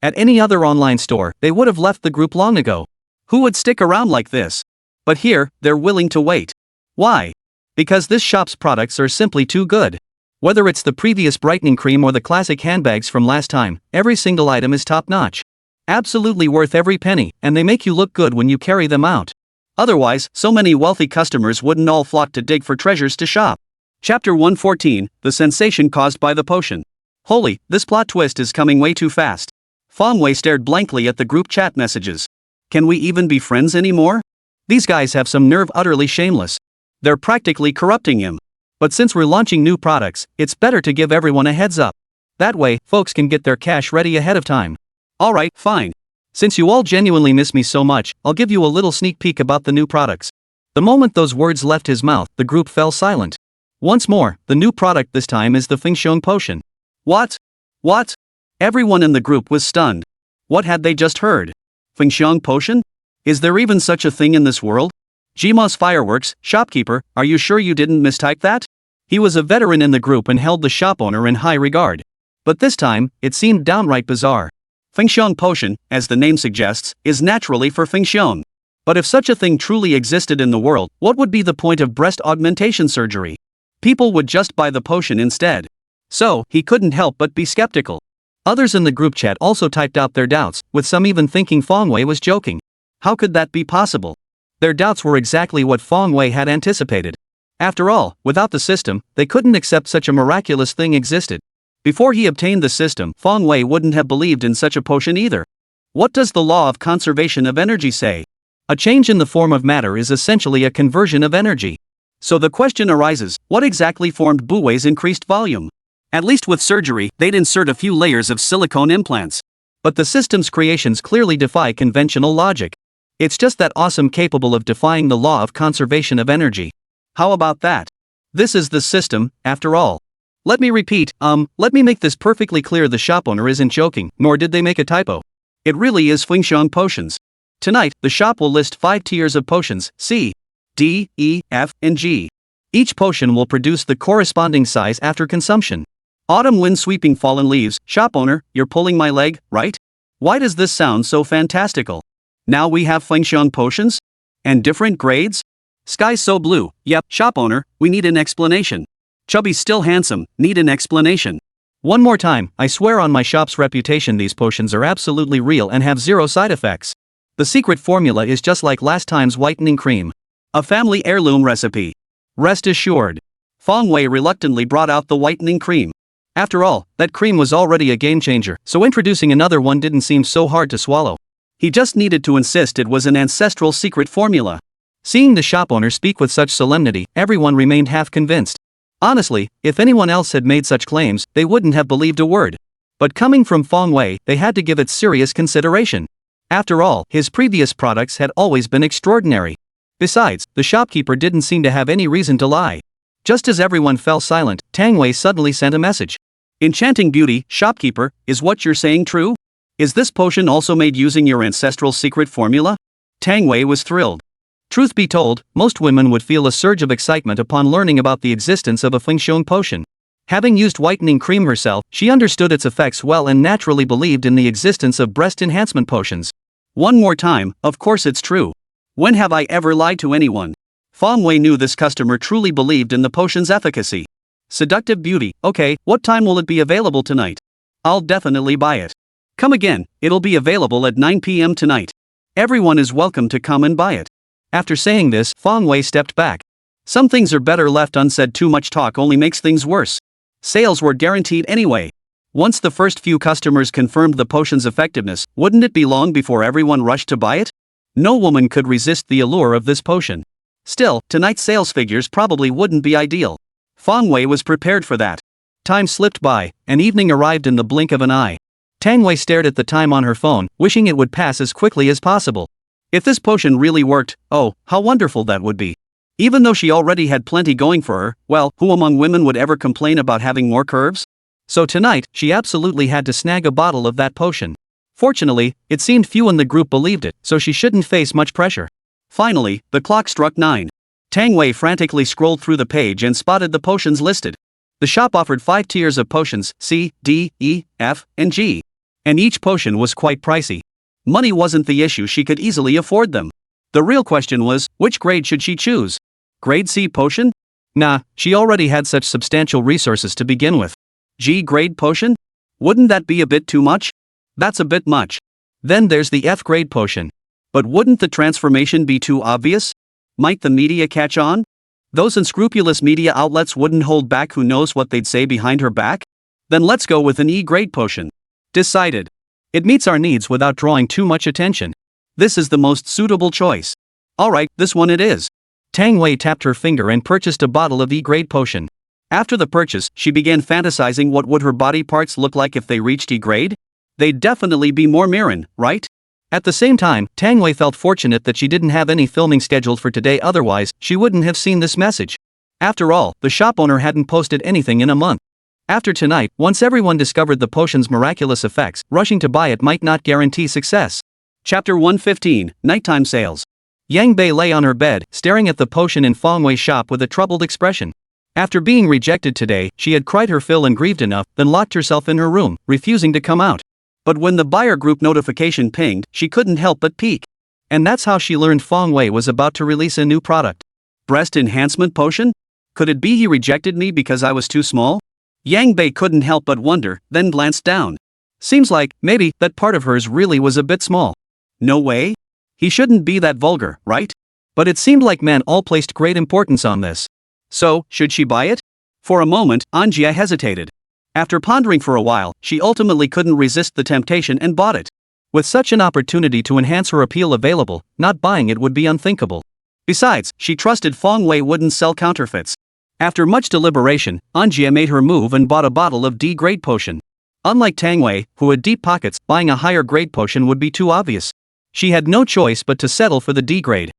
At any other online store, they would have left the group long ago. Who would stick around like this? But here, they're willing to wait. Why? Because this shop's products are simply too good. Whether it's the previous brightening cream or the classic handbags from last time, every single item is top-notch. Absolutely worth every penny, and they make you look good when you carry them out. Otherwise, so many wealthy customers wouldn't all flock to dig for treasures to shop. Chapter 114, The Sensation Caused by the Potion. Holy, this plot twist is coming way too fast. Fong Wei stared blankly at the group chat messages. Can we even be friends anymore? These guys have some nerve, utterly shameless. They're practically corrupting him. But since we're launching new products, it's better to give everyone a heads up. That way, folks can get their cash ready ahead of time. Alright, fine. Since you all genuinely miss me so much, I'll give you a little sneak peek about the new products. The moment those words left his mouth, the group fell silent. Once more, the new product this time is the Fengxiong potion. What? What? Everyone in the group was stunned. What had they just heard? Fengxiong potion? Is there even such a thing in this world? Jima's fireworks, shopkeeper, are you sure you didn't mistype that? He was a veteran in the group and held the shop owner in high regard. But this time, it seemed downright bizarre. Fengxiong potion, as the name suggests, is naturally for Fengxiong. But if such a thing truly existed in the world, what would be the point of breast augmentation surgery? People would just buy the potion instead. So, he couldn't help but be skeptical. Others in the group chat also typed out their doubts, with some even thinking Fong Wei was joking. How could that be possible? Their doubts were exactly what Fong Wei had anticipated. After all, without the system, they couldn't accept such a miraculous thing existed. Before he obtained the system, Fong Wei wouldn't have believed in such a potion either. What does the law of conservation of energy say? A change in the form of matter is essentially a conversion of energy. So the question arises, what exactly formed Buwei's increased volume? At least with surgery, they'd insert a few layers of silicone implants. But the system's creations clearly defy conventional logic. It's just that awesome, capable of defying the law of conservation of energy. How about that? This is the system, after all. Let me repeat, let me make this perfectly clear, the shop owner isn't joking, nor did they make a typo. It really is Fengxiong potions. Tonight, the shop will list 5 tiers of potions, C, D, E, F, and G. Each potion will produce the corresponding size after consumption. Autumn wind sweeping fallen leaves, shop owner, you're pulling my leg, right? Why does this sound so fantastical? Now we have Fengxiong potions? And different grades? Sky's so blue, yep, shop owner, we need an explanation. Chubby's still handsome, need an explanation. One more time, I swear on my shop's reputation these potions are absolutely real and have zero side effects. The secret formula is just like last time's whitening cream. A family heirloom recipe. Rest assured. Fong Wei reluctantly brought out the whitening cream. After all, that cream was already a game changer, so introducing another one didn't seem so hard to swallow. He just needed to insist it was an ancestral secret formula. Seeing the shop owner speak with such solemnity, everyone remained half convinced. Honestly, if anyone else had made such claims, they wouldn't have believed a word. But coming from Fong Wei, they had to give it serious consideration. After all, his previous products had always been extraordinary. Besides, the shopkeeper didn't seem to have any reason to lie. Just as everyone fell silent, Tang Wei suddenly sent a message. Enchanting beauty, shopkeeper, is what you're saying true? Is this potion also made using your ancestral secret formula? Tang Wei was thrilled. Truth be told, most women would feel a surge of excitement upon learning about the existence of a Fengxiong potion. Having used whitening cream herself, she understood its effects well and naturally believed in the existence of breast enhancement potions. One more time, of course it's true. When have I ever lied to anyone? Fong Wei knew this customer truly believed in the potion's efficacy. Seductive beauty, okay, what time will it be available tonight? I'll definitely buy it. Come again, it'll be available at 9 p.m. tonight. Everyone is welcome to come and buy it. After saying this, Fong Wei stepped back. Some things are better left unsaid. Too much talk only makes things worse. Sales were guaranteed anyway. Once the first few customers confirmed the potion's effectiveness, wouldn't it be long before everyone rushed to buy it? No woman could resist the allure of this potion. Still, tonight's sales figures probably wouldn't be ideal. Fong Wei was prepared for that. Time slipped by, and evening arrived in the blink of an eye. Tang Wei stared at the time on her phone, wishing it would pass as quickly as possible. If this potion really worked, oh, how wonderful that would be. Even though she already had plenty going for her, well, who among women would ever complain about having more curves? So tonight, she absolutely had to snag a bottle of that potion. Fortunately, it seemed few in the group believed it, so she shouldn't face much pressure. Finally, the clock struck 9. Tang Wei frantically scrolled through the page and spotted the potions listed. The shop offered 5 tiers of potions, C, D, E, F, and G. And each potion was quite pricey. Money wasn't the issue, she could easily afford them. The real question was, which grade should she choose? Grade C potion? Nah, she already had such substantial resources to begin with. G grade potion? Wouldn't that be a bit too much? That's a bit much. Then there's the F grade potion. But wouldn't the transformation be too obvious? Might the media catch on? Those unscrupulous media outlets wouldn't hold back. Who knows what they'd say behind her back? Then let's go with an E grade potion. Decided. It meets our needs without drawing too much attention. This is the most suitable choice. Alright, this one it is. Tang Wei tapped her finger and purchased a bottle of E-grade potion. After the purchase, she began fantasizing what would her body parts look like if they reached E-grade? They'd definitely be more Mirren, right? At the same time, Tang Wei felt fortunate that she didn't have any filming scheduled for today, otherwise, she wouldn't have seen this message. After all, the shop owner hadn't posted anything in a month. After tonight, once everyone discovered the potion's miraculous effects, rushing to buy it might not guarantee success. Chapter 115, Nighttime Sales. Yang Bei lay on her bed, staring at the potion in Fong Wei's shop with a troubled expression. After being rejected today, she had cried her fill and grieved enough, then locked herself in her room, refusing to come out. But when the buyer group notification pinged, she couldn't help but peek. And that's how she learned Fong Wei was about to release a new product. Breast enhancement potion? Could it be he rejected me because I was too small? Yang Bei couldn't help but wonder, then glanced down. Seems like, maybe, that part of hers really was a bit small. No way? He shouldn't be that vulgar, right? But it seemed like men all placed great importance on this. So, should she buy it? For a moment, Anjia hesitated. After pondering for a while, she ultimately couldn't resist the temptation and bought it. With such an opportunity to enhance her appeal available, not buying it would be unthinkable. Besides, she trusted Fong Wei wouldn't sell counterfeits. After much deliberation, Anjia made her move and bought a bottle of D-grade potion. Unlike Tang Wei, who had deep pockets, buying a higher grade potion would be too obvious. She had no choice but to settle for the D-grade.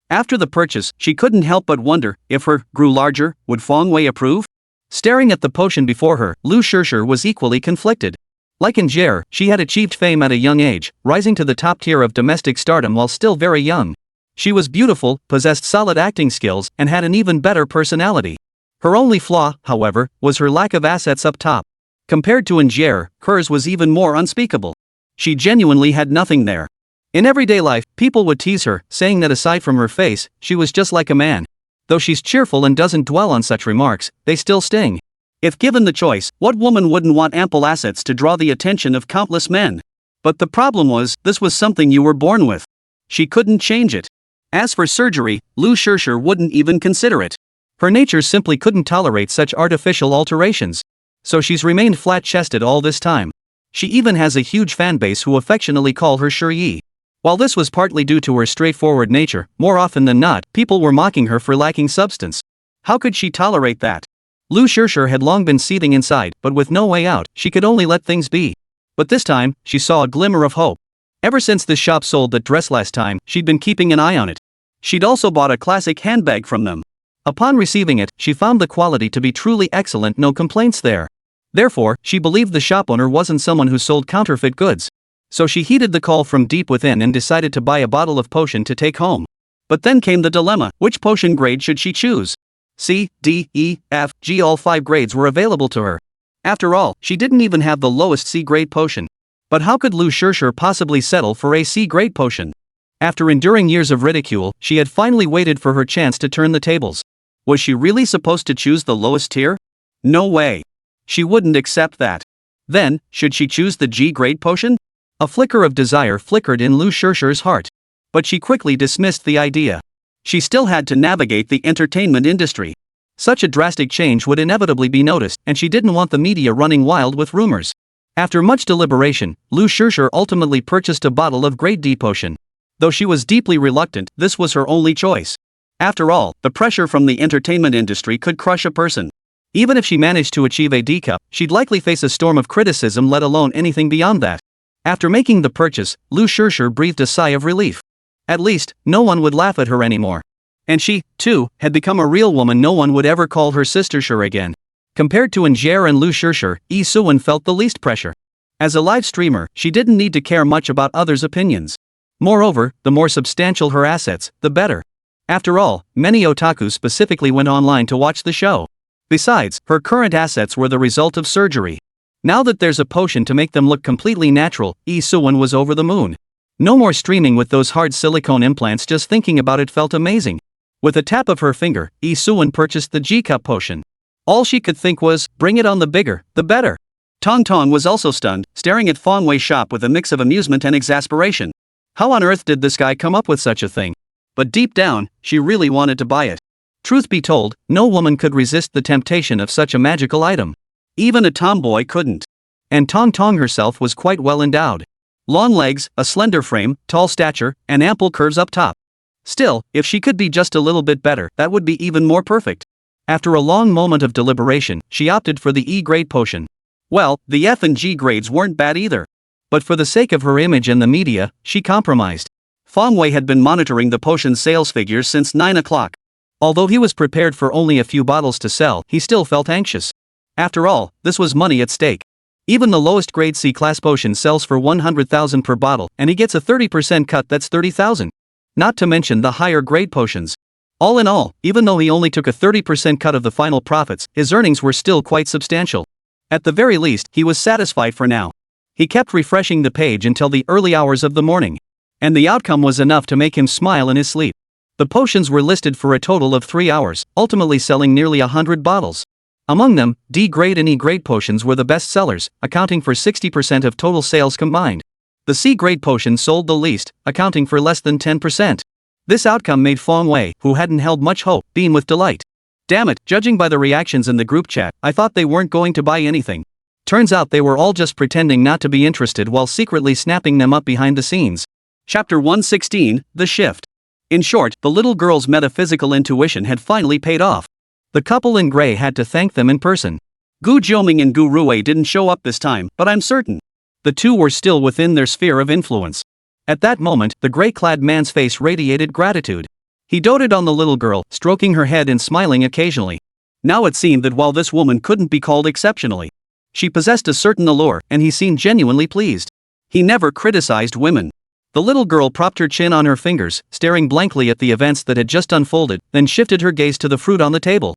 After the purchase, she couldn't help but wonder, if her grew larger, would Fong Wei approve? Staring at the potion before her, Lu Shishir was equally conflicted. Like in Jer, she had achieved fame at a young age, rising to the top tier of domestic stardom while still very young. She was beautiful, possessed solid acting skills, and had an even better personality. Her only flaw, however, was her lack of assets up top. Compared to Injer, hers was even more unspeakable. She genuinely had nothing there. In everyday life, people would tease her, saying that aside from her face, she was just like a man. Though she's cheerful and doesn't dwell on such remarks, they still sting. If given the choice, what woman wouldn't want ample assets to draw the attention of countless men? But the problem was, this was something you were born with. She couldn't change it. As for surgery, Lu Shishir wouldn't even consider it. Her nature simply couldn't tolerate such artificial alterations. So she's remained flat-chested all this time. She even has a huge fanbase who affectionately call her Shi. While this was partly due to her straightforward nature, more often than not, people were mocking her for lacking substance. How could she tolerate that? Lu Shishir had long been seething inside, but with no way out, she could only let things be. But this time, she saw a glimmer of hope. Ever since this shop sold that dress last time, she'd been keeping an eye on it. She'd also bought a classic handbag from them. Upon receiving it, she found the quality to be truly excellent, no complaints there. Therefore, she believed the shop owner wasn't someone who sold counterfeit goods. So she heeded the call from deep within and decided to buy a bottle of potion to take home. But then came the dilemma, which potion grade should she choose? C, D, E, F, G. All 5 grades were available to her. After all, she didn't even have the lowest C grade potion. But how could Lu Shirshir possibly settle for a C grade potion? After enduring years of ridicule, she had finally waited for her chance to turn the tables. Was she really supposed to choose the lowest tier? No way. She wouldn't accept that. Then, should she choose the G grade potion? A flicker of desire flickered in Lu Shirshir's heart. But she quickly dismissed the idea. She still had to navigate the entertainment industry. Such a drastic change would inevitably be noticed, and she didn't want the media running wild with rumors. After much deliberation, Lu Shirshir ultimately purchased a bottle of grade D potion. Though she was deeply reluctant, this was her only choice. After all, the pressure from the entertainment industry could crush a person. Even if she managed to achieve a D cup, she'd likely face a storm of criticism, let alone anything beyond that. After making the purchase, Lu Shirshir breathed a sigh of relief. At least, no one would laugh at her anymore. And she, too, had become a real woman. No one would ever call her sister Shir again. Compared to Anjer and Lu Shirshir, Yi Suwon felt the least pressure. As a live streamer, she didn't need to care much about others' opinions. Moreover, the more substantial her assets, the better. After all, many otaku specifically went online to watch the show. Besides, her current assets were the result of surgery. Now that there's a potion to make them look completely natural, Yi Suwon was over the moon. No more streaming with those hard silicone implants. Just thinking about it felt amazing. With a tap of her finger, Yi Suwon purchased the G-Cup potion. All she could think was, bring it on, the bigger, the better. Tong Tong was also stunned, staring at Fong Wei's shop with a mix of amusement and exasperation. How on earth did this guy come up with such a thing? But deep down, she really wanted to buy it. Truth be told, no woman could resist the temptation of such a magical item. Even a tomboy couldn't. And Tong Tong herself was quite well endowed. Long legs, a slender frame, tall stature, and ample curves up top. Still, if she could be just a little bit better, that would be even more perfect. After a long moment of deliberation, she opted for the E grade potion. Well, the F and G grades weren't bad either. But for the sake of her image and the media, she compromised. Fong Wei had been monitoring the potion's sales figures since 9 o'clock. Although he was prepared for only a few bottles to sell, he still felt anxious. After all, this was money at stake. Even the lowest grade C-class potion sells for 100,000 per bottle, and he gets a 30% cut. That's 30,000. Not to mention the higher grade potions. All in all, even though he only took a 30% cut of the final profits, his earnings were still quite substantial. At the very least, he was satisfied for now. He kept refreshing the page until the early hours of the morning. And the outcome was enough to make him smile in his sleep. The potions were listed for a total of 3 hours, ultimately selling nearly 100 bottles. Among them, D-grade and E-grade potions were the best sellers, accounting for 60% of total sales combined. The C-grade potion sold the least, accounting for less than 10%. This outcome made Fong Wei, who hadn't held much hope, beam with delight. Damn it, judging by the reactions in the group chat, I thought they weren't going to buy anything. Turns out they were all just pretending not to be interested while secretly snapping them up behind the scenes. Chapter 116, The Shift. In short, the little girl's metaphysical intuition had finally paid off. The couple in gray had to thank them in person. Gu Jioming and Gu Ruwei didn't show up this time, but I'm certain the two were still within their sphere of influence. At that moment, the gray-clad man's face radiated gratitude. He doted on the little girl, stroking her head and smiling occasionally. Now it seemed that while this woman couldn't be called exceptionally, she possessed a certain allure, and he seemed genuinely pleased. He never criticized women. The little girl propped her chin on her fingers, staring blankly at the events that had just unfolded, then shifted her gaze to the fruit on the table.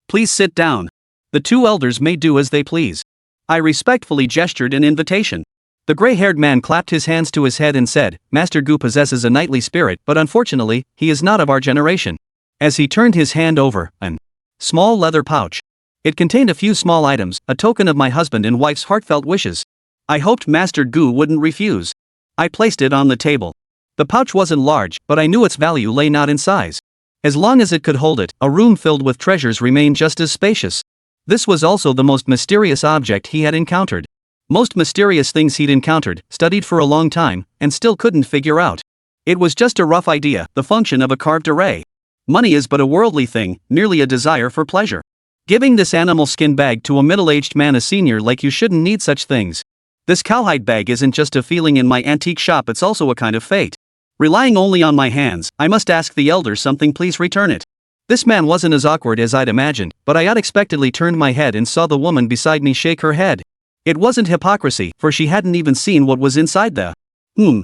Please sit down. The two elders may do as they please. I respectfully gestured an invitation. The gray-haired man clapped his hands to his head and said, Master Gu possesses a knightly spirit, but unfortunately, he is not of our generation. As he turned his hand over, an small leather pouch. It contained a few small items, a token of my husband and wife's heartfelt wishes. I hoped Master Gu wouldn't refuse. I placed it on the table. The pouch wasn't large, but I knew its value lay not in size. As long as it could hold it, a room filled with treasures remained just as spacious. This was also the most mysterious object he had encountered. Most mysterious things he'd encountered, studied for a long time, and still couldn't figure out. It was just a rough idea, the function of a carved array. Money is but a worldly thing, merely a desire for pleasure. Giving this animal skin bag to a middle-aged man a senior like you shouldn't need such things. This cowhide bag isn't just a feeling in my antique shop, it's also a kind of fate. Relying only on my hands, I must ask the elders something, please return it. This man wasn't as awkward as I'd imagined, but I unexpectedly turned my head and saw the woman beside me shake her head. It wasn't hypocrisy, for she hadn't even seen what was inside the...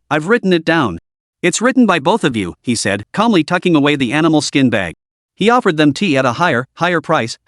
I've written it down. It's written by both of you, he said, calmly tucking away the animal skin bag. He offered them tea at a higher price.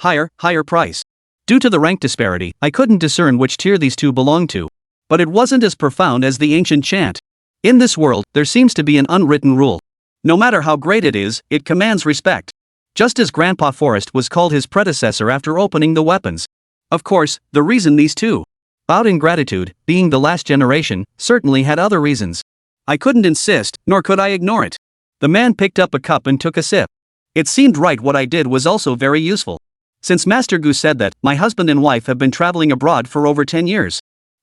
Due to the rank disparity, I couldn't discern which tier these two belonged to. But it wasn't as profound as the ancient chant. In this world, there seems to be an unwritten rule. No matter how great it is, it commands respect. Just as Grandpa Forrest was called his predecessor after opening the weapons. Of course, the reason these two bowed in gratitude, being the last generation, certainly had other reasons. I couldn't insist, nor could I ignore it. The man picked up a cup and took a sip. It seemed right what I did was also very useful. Since Master Gu said that, my husband and wife have been traveling abroad for over 10 years.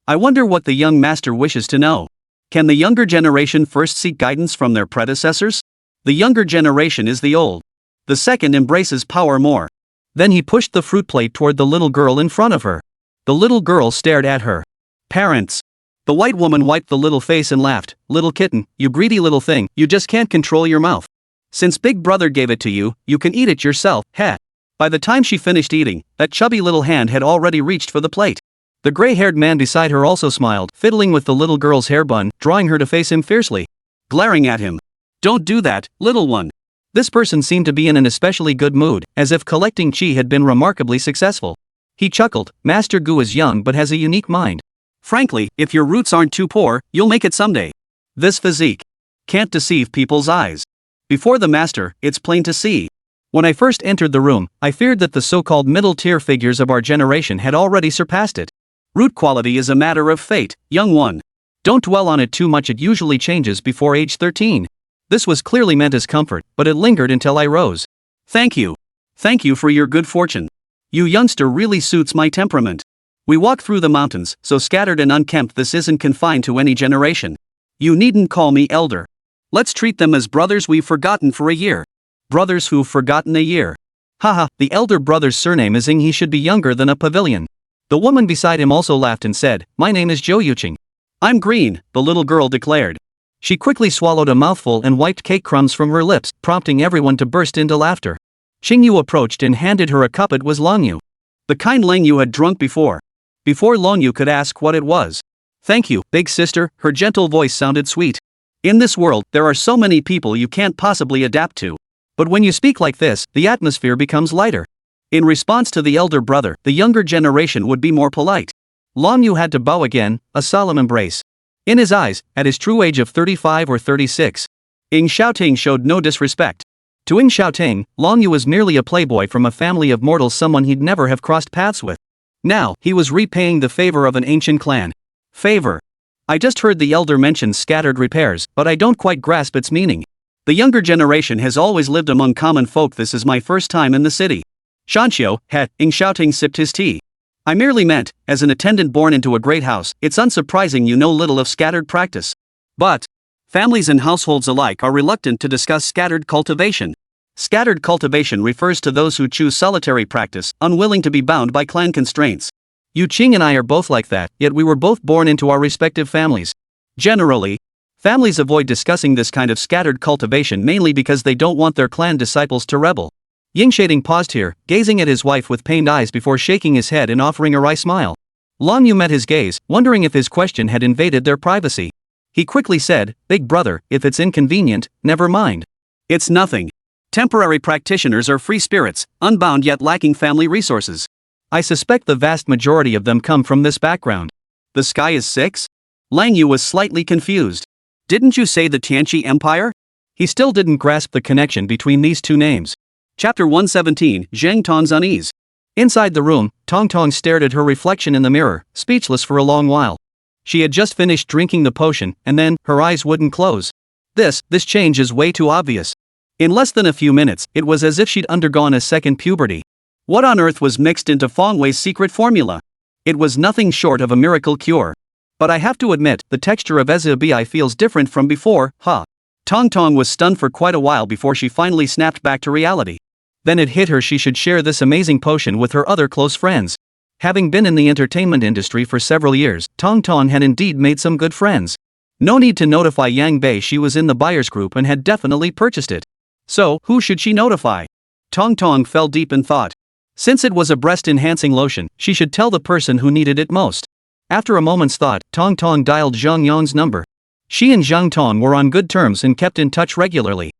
I wonder what the young master wishes to know. Can the younger generation first seek guidance from their predecessors? The younger generation is the old. The second embraces power more. Then he pushed the fruit plate toward the little girl in front of her. The little girl stared at her. Parents. The white woman wiped the little face and laughed. Little kitten, you greedy little thing, you just can't control your mouth. Since Big Brother gave it to you, you can eat it yourself, heh. By the time she finished eating, that chubby little hand had already reached for the plate. The gray-haired man beside her also smiled, fiddling with the little girl's hair bun, drawing her to face him fiercely. Glaring at him. Don't do that, little one. This person seemed to be in an especially good mood, as if collecting chi had been remarkably successful. He chuckled, Master Gu is young but has a unique mind. Frankly, if your roots aren't too poor, you'll make it someday. This physique can't deceive people's eyes. Before the master, it's plain to see. When I first entered the room, I feared that the so-called middle-tier figures of our generation had already surpassed it. Root quality is a matter of fate, young one. Don't dwell on it too much, it usually changes before age 13. This was clearly meant as comfort, but it lingered until I rose. Thank you. Thank you for your good fortune. You youngster really suits my temperament. We walk through the mountains, so scattered and unkempt this isn't confined to any generation. You needn't call me elder. Let's treat them as brothers we've forgotten for a year. Brothers who've forgotten a year. Haha, the elder brother's surname is Ing, he should be younger than a pavilion. The woman beside him also laughed and said, my name is Jo Yuching. I'm green, the little girl declared. She quickly swallowed a mouthful and wiped cake crumbs from her lips, prompting everyone to burst into laughter. Xing Yu approached and handed her a cup. It was Long Yu. The kind Lang Yu had drunk before. Before Long Yu could ask what it was. Thank you, big sister, her gentle voice sounded sweet. In this world, there are so many people you can't possibly adapt to. But when you speak like this, the atmosphere becomes lighter. In response to the elder brother, the younger generation would be more polite. Long Yu had to bow again, a solemn embrace. In his eyes, at his true age of 35 or 36, Ing Xiaoting showed no disrespect. To Ing Xiaoting, Long Yu was merely a playboy from a family of mortals, someone he'd never have crossed paths with. Now, he was repaying the favor of an ancient clan. Favor. I just heard the elder mention scattered repairs, but I don't quite grasp its meaning. The younger generation has always lived among common folk. This is my first time in the city. Shanxiu, Ing Xiaoting sipped his tea. I merely meant, as an attendant born into a great house, it's unsurprising you know little of scattered practice. But families and households alike are reluctant to discuss scattered cultivation. Scattered cultivation refers to those who choose solitary practice, unwilling to be bound by clan constraints. Yu Qing and I are both like that, yet we were both born into our respective families. Generally, families avoid discussing this kind of scattered cultivation mainly because they don't want their clan disciples to rebel. Ying Shading paused here, gazing at his wife with pained eyes before shaking his head and offering a wry smile. Long Yu met his gaze, wondering if his question had invaded their privacy. He quickly said, Big brother, if it's inconvenient, never mind. It's nothing. Temporary practitioners are free spirits, unbound yet lacking family resources. I suspect the vast majority of them come from this background. The sky is 6? Lang Yu was slightly confused. Didn't you say the Tianqi Empire? He still didn't grasp the connection between these two names. Chapter 117, Zhang Tong's Unease. Inside the room, Tong Tong stared at her reflection in the mirror, speechless for a long while. She had just finished drinking the potion, and then, her eyes wouldn't close. This change is way too obvious. In less than a few minutes, it was as if she'd undergone a second puberty. What on earth was mixed into Feng Wei's secret formula? It was nothing short of a miracle cure. But I have to admit, the texture of Ezubi feels different from before, huh? Tong Tong was stunned for quite a while before she finally snapped back to reality. Then it hit her she should share this amazing potion with her other close friends. Having been in the entertainment industry for several years, Tong Tong had indeed made some good friends. No need to notify Yang Bei she was in the buyer's group and had definitely purchased it. So, who should she notify? Tong Tong fell deep in thought. Since it was a breast-enhancing lotion, she should tell the person who needed it most. After a moment's thought, Tong Tong dialed Zhang Yong's number. She and Zhang Tong were on good terms and kept in touch regularly.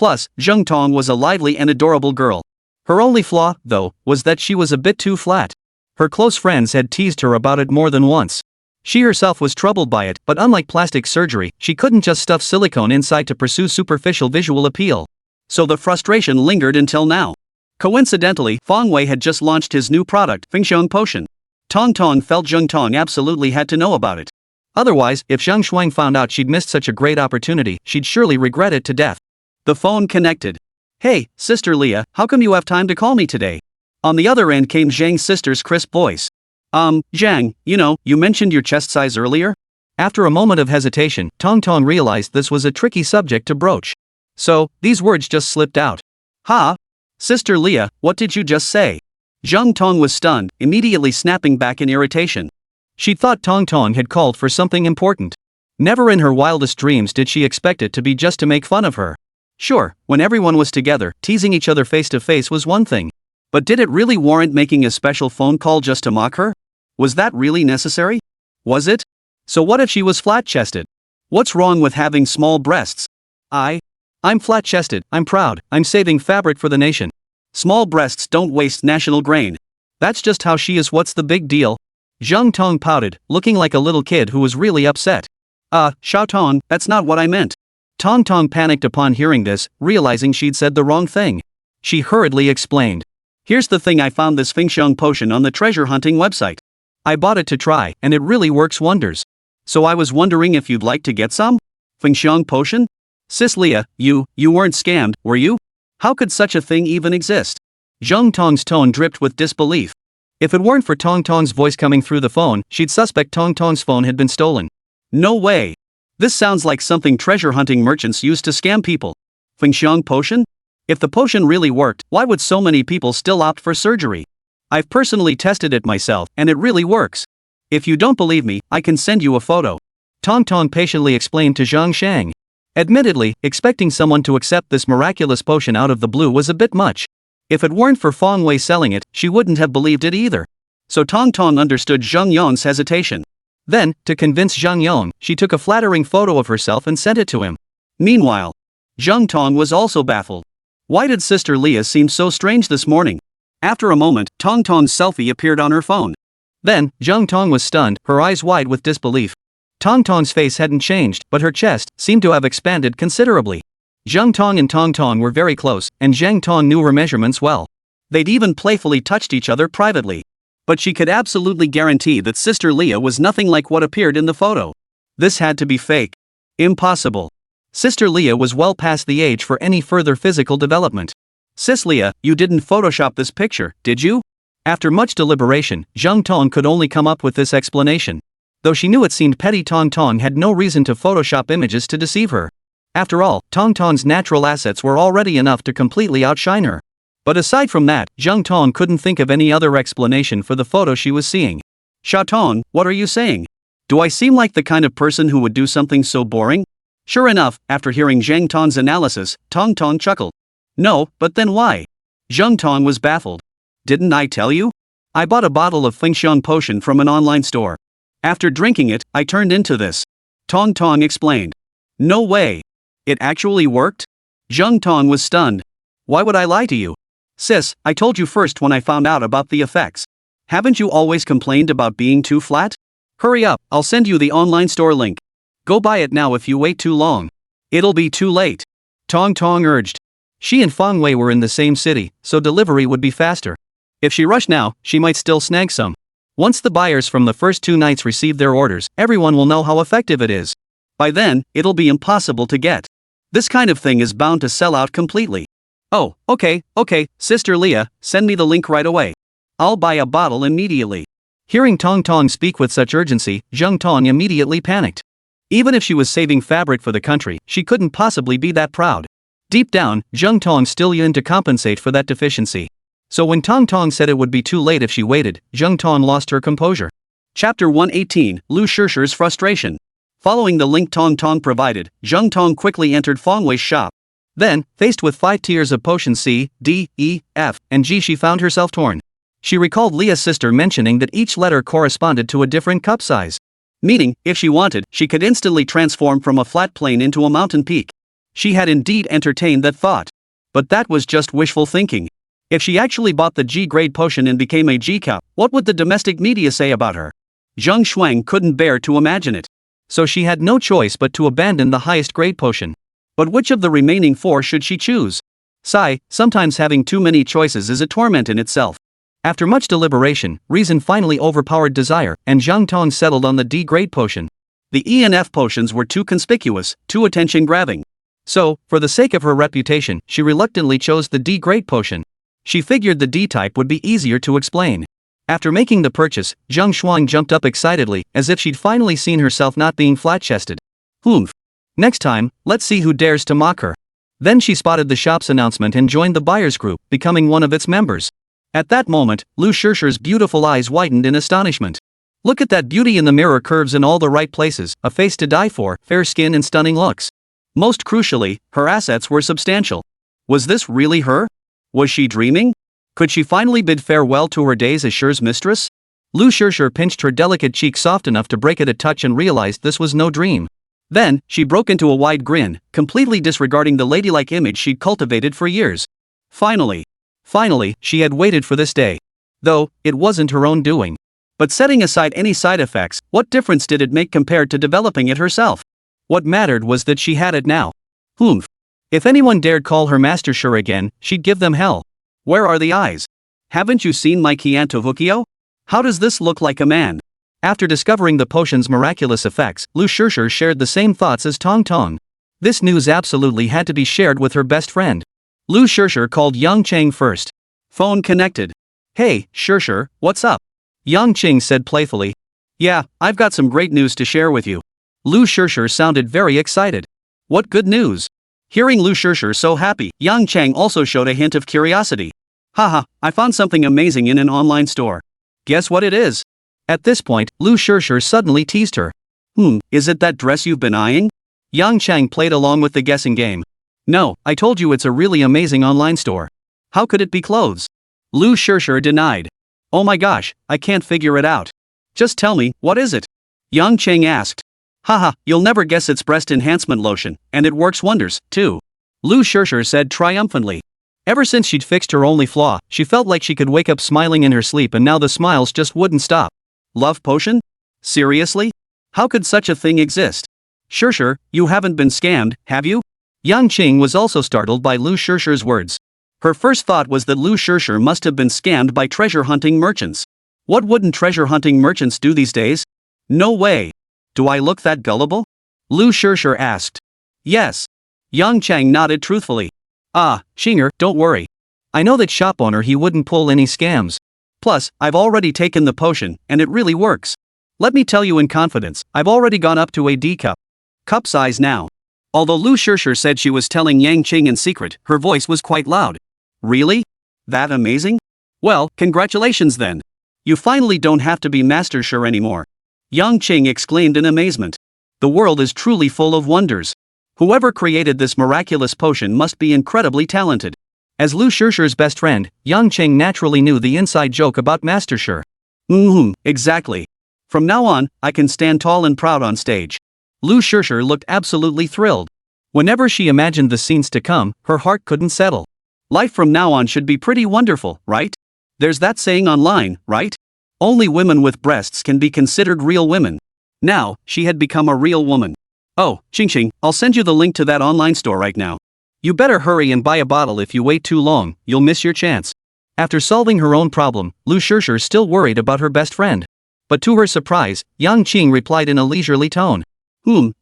Plus, Zheng Tong was a lively and adorable girl. Her only flaw, though, was that she was a bit too flat. Her close friends had teased her about it more than once. She herself was troubled by it, but unlike plastic surgery, she couldn't just stuff silicone inside to pursue superficial visual appeal. So the frustration lingered until now. Coincidentally, Fong Wei had just launched his new product, Fengxiang Potion. Tong Tong felt Zheng Tong absolutely had to know about it. Otherwise, if Zhang Shuang found out she'd missed such a great opportunity, she'd surely regret it to death. The phone connected. "Hey, Sister Leah, how come you have time to call me today?" On the other end came Zhang's sister's crisp voice. Zhang, you mentioned your chest size earlier?" After a moment of hesitation, Tong Tong realized this was a tricky subject to broach. So, these words just slipped out. "Ha? Sister Leah, what did you just say?" Zhang Tong was stunned, immediately snapping back in irritation. She thought Tong Tong had called for something important. Never in her wildest dreams did she expect it to be just to make fun of her. Sure, when everyone was together, teasing each other face to face was one thing. But did it really warrant making a special phone call just to mock her? Was that really necessary? Was it? So what if she was flat-chested? What's wrong with having small breasts? I'm flat-chested, I'm proud, I'm saving fabric for the nation. Small breasts don't waste national grain. That's just how she is, what's the big deal? Zhang Tong pouted, looking like a little kid who was really upset. Xiao Tong, that's not what I meant. Tong Tong panicked upon hearing this, realizing she'd said the wrong thing. She hurriedly explained. "Here's the thing, I found this Fengxiang potion on the treasure hunting website. I bought it to try, and it really works wonders. So I was wondering if you'd like to get some? Fengxiang potion? Sis Leah, you weren't scammed, were you? How could such a thing even exist?" Zhang Tong's tone dripped with disbelief. If it weren't for Tong Tong's voice coming through the phone, she'd suspect Tong Tong's phone had been stolen. No way. This sounds like something treasure hunting merchants use to scam people. Fengxiang potion? If the potion really worked, why would so many people still opt for surgery? I've personally tested it myself, and it really works. If you don't believe me, I can send you a photo. Tong Tong patiently explained to Zhang Shang. Admittedly, expecting someone to accept this miraculous potion out of the blue was a bit much. If it weren't for Fong Wei selling it, she wouldn't have believed it either. So Tong Tong understood Zhang Yong's hesitation. Then, to convince Zhang Yong, she took a flattering photo of herself and sent it to him. Meanwhile, Zhang Tong was also baffled. Why did Sister Leah seem so strange this morning? After a moment, Tong Tong's selfie appeared on her phone. Then, Zhang Tong was stunned, her eyes wide with disbelief. Tong Tong's face hadn't changed, but her chest seemed to have expanded considerably. Zhang Tong and Tong Tong were very close, and Zhang Tong knew her measurements well. They'd even playfully touched each other privately. But she could absolutely guarantee that Sister Leah was nothing like what appeared in the photo. This had to be fake. Impossible. Sister Leah was well past the age for any further physical development. Sis Leah, you didn't Photoshop this picture, did you? After much deliberation, Zhang Tong could only come up with this explanation. Though she knew it seemed petty, Tong Tong had no reason to Photoshop images to deceive her. After all, Tong Tong's natural assets were already enough to completely outshine her. But aside from that, Zhang Tong couldn't think of any other explanation for the photo she was seeing. Xiao Tong, what are you saying? Do I seem like the kind of person who would do something so boring? Sure enough, after hearing Zhang Tong's analysis, Tong Tong chuckled. No, but then why? Zhang Tong was baffled. Didn't I tell you? I bought a bottle of Fengxiang potion from an online store. After drinking it, I turned into this. Tong Tong explained. No way. It actually worked? Zhang Tong was stunned. Why would I lie to you? Sis, I told you first when I found out about the effects. Haven't you always complained about being too flat? Hurry up, I'll send you the online store link. Go buy it now. If you wait too long, it'll be too late. Tong Tong urged. She and Fong Wei were in the same city, so delivery would be faster. If she rushed now, she might still snag some. Once the buyers from the first 2 nights receive their orders, everyone will know how effective it is. By then, it'll be impossible to get. This kind of thing is bound to sell out completely. Oh, okay, Sister Leah, send me the link right away. I'll buy a bottle immediately. Hearing Tong Tong speak with such urgency, Zhang Tong immediately panicked. Even if she was saving fabric for the country, she couldn't possibly be that proud. Deep down, Zhang Tong still yearned to compensate for that deficiency. So when Tong Tong said it would be too late if she waited, Zhang Tong lost her composure. Chapter 118, Lu Shishir's Frustration. Following the link Tong Tong provided, Zhang Tong quickly entered Fong Wei's shop. Then, faced with 5 tiers of potions C, D, E, F, and G, she found herself torn. She recalled Leah's sister mentioning that each letter corresponded to a different cup size. Meaning, if she wanted, she could instantly transform from a flat plane into a mountain peak. She had indeed entertained that thought. But that was just wishful thinking. If she actually bought the G-grade potion and became a G-cup, what would the domestic media say about her? Zheng Shuang couldn't bear to imagine it. So she had no choice but to abandon the highest grade potion. But which of the remaining 4 should she choose? Sigh, sometimes having too many choices is a torment in itself. After much deliberation, reason finally overpowered desire, and Zhang Tong settled on the D-grade potion. The E and F potions were too conspicuous, too attention-grabbing. So, for the sake of her reputation, she reluctantly chose the D-grade potion. She figured the D-type would be easier to explain. After making the purchase, Zheng Shuang jumped up excitedly, as if she'd finally seen herself not being flat-chested. Humph. Next time, let's see who dares to mock her. Then she spotted the shop's announcement and joined the buyers group, becoming one of its members. At that moment, Lu Shishir's beautiful eyes widened in astonishment. Look at that beauty in the mirror, curves in all the right places, a face to die for, fair skin and stunning looks. Most crucially, her assets were substantial. Was this really her? Was she dreaming? Could she finally bid farewell to her days as Shir's mistress? Lu Shishir pinched her delicate cheek soft enough to break it a touch and realized this was no dream. Then, she broke into a wide grin, completely disregarding the ladylike image she'd cultivated for years. Finally, she had waited for this day. Though, it wasn't her own doing. But setting aside any side effects, what difference did it make compared to developing it herself? What mattered was that she had it now. Humph. If anyone dared call her Master Shir again, she'd give them hell. Where are the eyes? Haven't you seen my Kianto Hukio? How does this look like a man? After discovering the potion's miraculous effects, Lu Shishir shared the same thoughts as Tong Tong. This news absolutely had to be shared with her best friend. Lu Shishir called Yang Cheng first. Phone connected. Hey, Shishir, what's up? Yang Cheng said playfully. Yeah, I've got some great news to share with you. Lu Shishir sounded very excited. What good news? Hearing Lu Shishir so happy, Yang Cheng also showed a hint of curiosity. Haha, I found something amazing in an online store. Guess what it is? At this point, Lu Shishir suddenly teased her. Is it that dress you've been eyeing? Yang Cheng played along with the guessing game. No, I told you it's a really amazing online store. How could it be clothes? Lu Shishir denied. Oh my gosh, I can't figure it out. Just tell me, what is it? Yang Cheng asked. Haha, you'll never guess, it's breast enhancement lotion, and it works wonders, too. Lu Shishir said triumphantly. Ever since she'd fixed her only flaw, she felt like she could wake up smiling in her sleep, and now the smiles just wouldn't stop. Love potion? Seriously? How could such a thing exist? Shishir, you haven't been scammed, have you? Yang Qing was also startled by Lu Shishir's words. Her first thought was that Lu Shishir must have been scammed by treasure-hunting merchants. What wouldn't treasure-hunting merchants do these days? No way. Do I look that gullible? Lu Shishir asked. Yes. Yang Chang nodded truthfully. Ah, Xinger, don't worry. I know that shop owner, he wouldn't pull any scams. Plus, I've already taken the potion, and it really works. Let me tell you in confidence, I've already gone up to a D cup. Cup size now. Although Lu Shishir said she was telling Yang Qing in secret, her voice was quite loud. Really? That amazing? Well, congratulations then. You finally don't have to be Master Shir anymore. Yang Qing exclaimed in amazement. The world is truly full of wonders. Whoever created this miraculous potion must be incredibly talented. As Lu Shishir's best friend, Yang Qing naturally knew the inside joke about Master Shir. Exactly. From now on, I can stand tall and proud on stage. Lu Shishir looked absolutely thrilled. Whenever she imagined the scenes to come, her heart couldn't settle. Life from now on should be pretty wonderful, right? There's that saying online, right? Only women with breasts can be considered real women. Now, she had become a real woman. Oh, Qingqing, I'll send you the link to that online store right now. You better hurry and buy a bottle. If you wait too long, you'll miss your chance. After solving her own problem, Lu Shishir still worried about her best friend. But to her surprise, Yang Qing replied in a leisurely tone.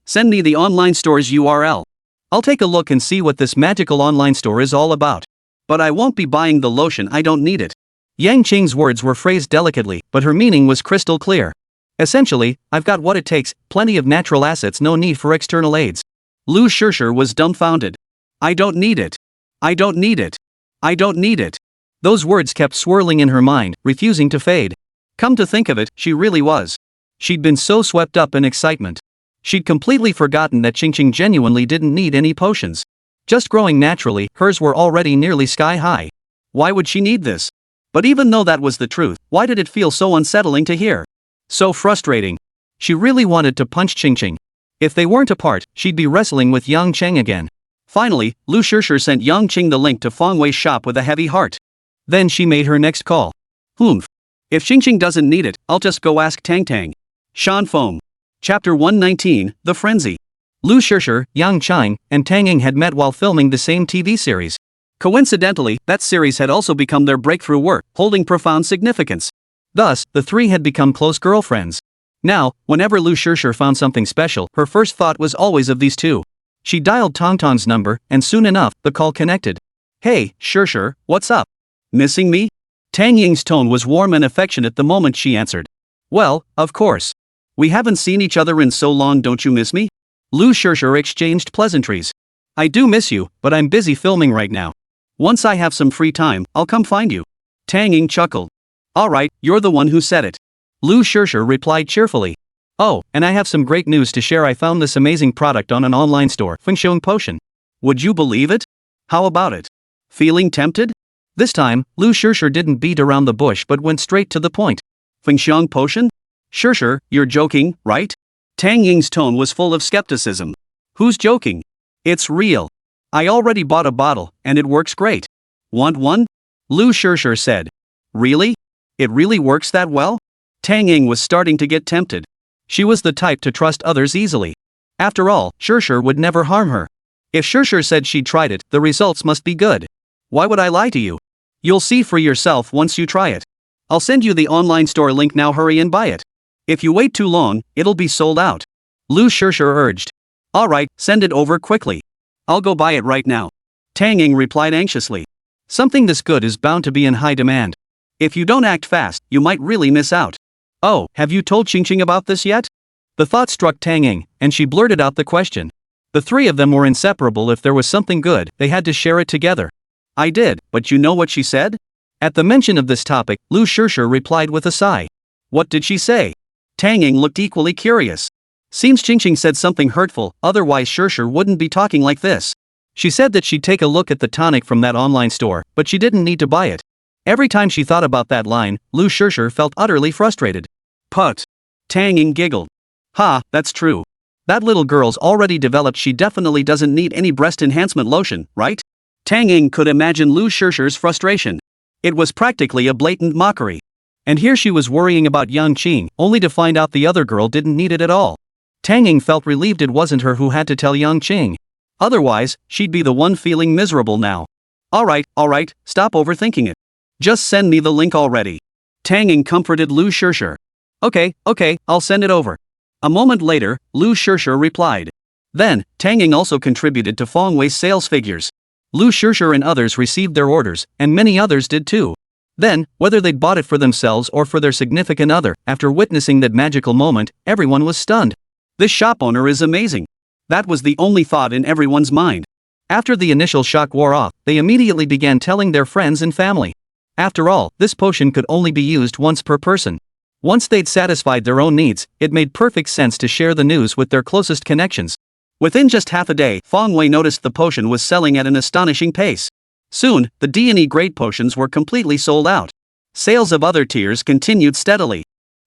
Send me the online store's URL. I'll take a look and see what this magical online store is all about. But I won't be buying the lotion, I don't need it. Yang Qing's words were phrased delicately, but her meaning was crystal clear. Essentially, I've got what it takes, plenty of natural assets, no need for external aids. Lu Shishir was dumbfounded. I don't need it. I don't need it. I don't need it. Those words kept swirling in her mind, refusing to fade. Come to think of it, she really was. She'd been so swept up in excitement. She'd completely forgotten that Qingqing genuinely didn't need any potions. Just growing naturally, hers were already nearly sky high. Why would she need this? But even though that was the truth, why did it feel so unsettling to hear? So frustrating. She really wanted to punch Qingqing. If they weren't apart, she'd be wrestling with Yang Cheng again. Finally, Lu Shishir sent Yang Qing the link to Feng Wei's shop with a heavy heart. Then she made her next call. Humph. If Xingqing doesn't need it, I'll just go ask Tang Tang. Shan Feng. Chapter 119, The Frenzy. Lu Shishir, Yang Qing, and Tang Ying had met while filming the same TV series. Coincidentally, that series had also become their breakthrough work, holding profound significance. Thus, the three had become close girlfriends. Now, whenever Lu Shishir found something special, her first thought was always of these two. She dialed Tong Tong's number, and soon enough, the call connected. Hey, Shishir, what's up? Missing me? Tang Ying's tone was warm and affectionate the moment she answered. Well, of course. We haven't seen each other in so long, don't you miss me? Lu Shishir exchanged pleasantries. I do miss you, but I'm busy filming right now. Once I have some free time, I'll come find you. Tang Ying chuckled. Alright, you're the one who said it. Lu Shishir replied cheerfully. Oh, and I have some great news to share. I found this amazing product on an online store, Fengxiong Potion. Would you believe it? How about it? Feeling tempted? This time, Lu Shishir didn't beat around the bush but went straight to the point. Fengxiong Potion? Shishir, you're joking, right? Tang Ying's tone was full of skepticism. Who's joking? It's real. I already bought a bottle, and it works great. Want one? Lu Shishir said. Really? It really works that well? Tang Ying was starting to get tempted. She was the type to trust others easily. After all, Shishir would never harm her. If Shishir said she tried it, the results must be good. Why would I lie to you? You'll see for yourself once you try it. I'll send you the online store link now. Hurry and buy it. If you wait too long, it'll be sold out. Lu Shishir urged. Alright, send it over quickly. I'll go buy it right now. Tang Ying replied anxiously. Something this good is bound to be in high demand. If you don't act fast, you might really miss out. Oh, have you told Xingqing about this yet? The thought struck Tang Ying, and she blurted out the question. The three of them were inseparable. If there was something good, they had to share it together. I did, but you know what she said? At the mention of this topic, Lu Shishir replied with a sigh. What did she say? Tang Ying looked equally curious. Seems Xingqing said something hurtful, otherwise Shishir wouldn't be talking like this. She said that she'd take a look at the tonic from that online store, but she didn't need to buy it. Every time she thought about that line, Lu Shishir felt utterly frustrated. Put. Tang Ying giggled. Ha, that's true. That little girl's already developed. She definitely doesn't need any breast enhancement lotion, right? Tang Ying could imagine Lu Shishir's frustration. It was practically a blatant mockery. And here she was worrying about Yang Qing, only to find out the other girl didn't need it at all. Tang Ying felt relieved it wasn't her who had to tell Yang Qing. Otherwise, she'd be the one feeling miserable now. Alright, stop overthinking it. Just send me the link already. Tang Ying comforted Lu Shishir. Okay, I'll send it over. A moment later, Lu Shishir replied. Then, Tang Ying also contributed to Feng Wei's sales figures. Lu Shishir and others received their orders, and many others did too. Then, whether they'd bought it for themselves or for their significant other, after witnessing that magical moment, everyone was stunned. This shop owner is amazing. That was the only thought in everyone's mind. After the initial shock wore off, they immediately began telling their friends and family. After all, this potion could only be used once per person. Once they'd satisfied their own needs, it made perfect sense to share the news with their closest connections. Within just half a day, Feng Wei noticed the potion was selling at an astonishing pace. Soon, the D&E grade potions were completely sold out. Sales of other tiers continued steadily.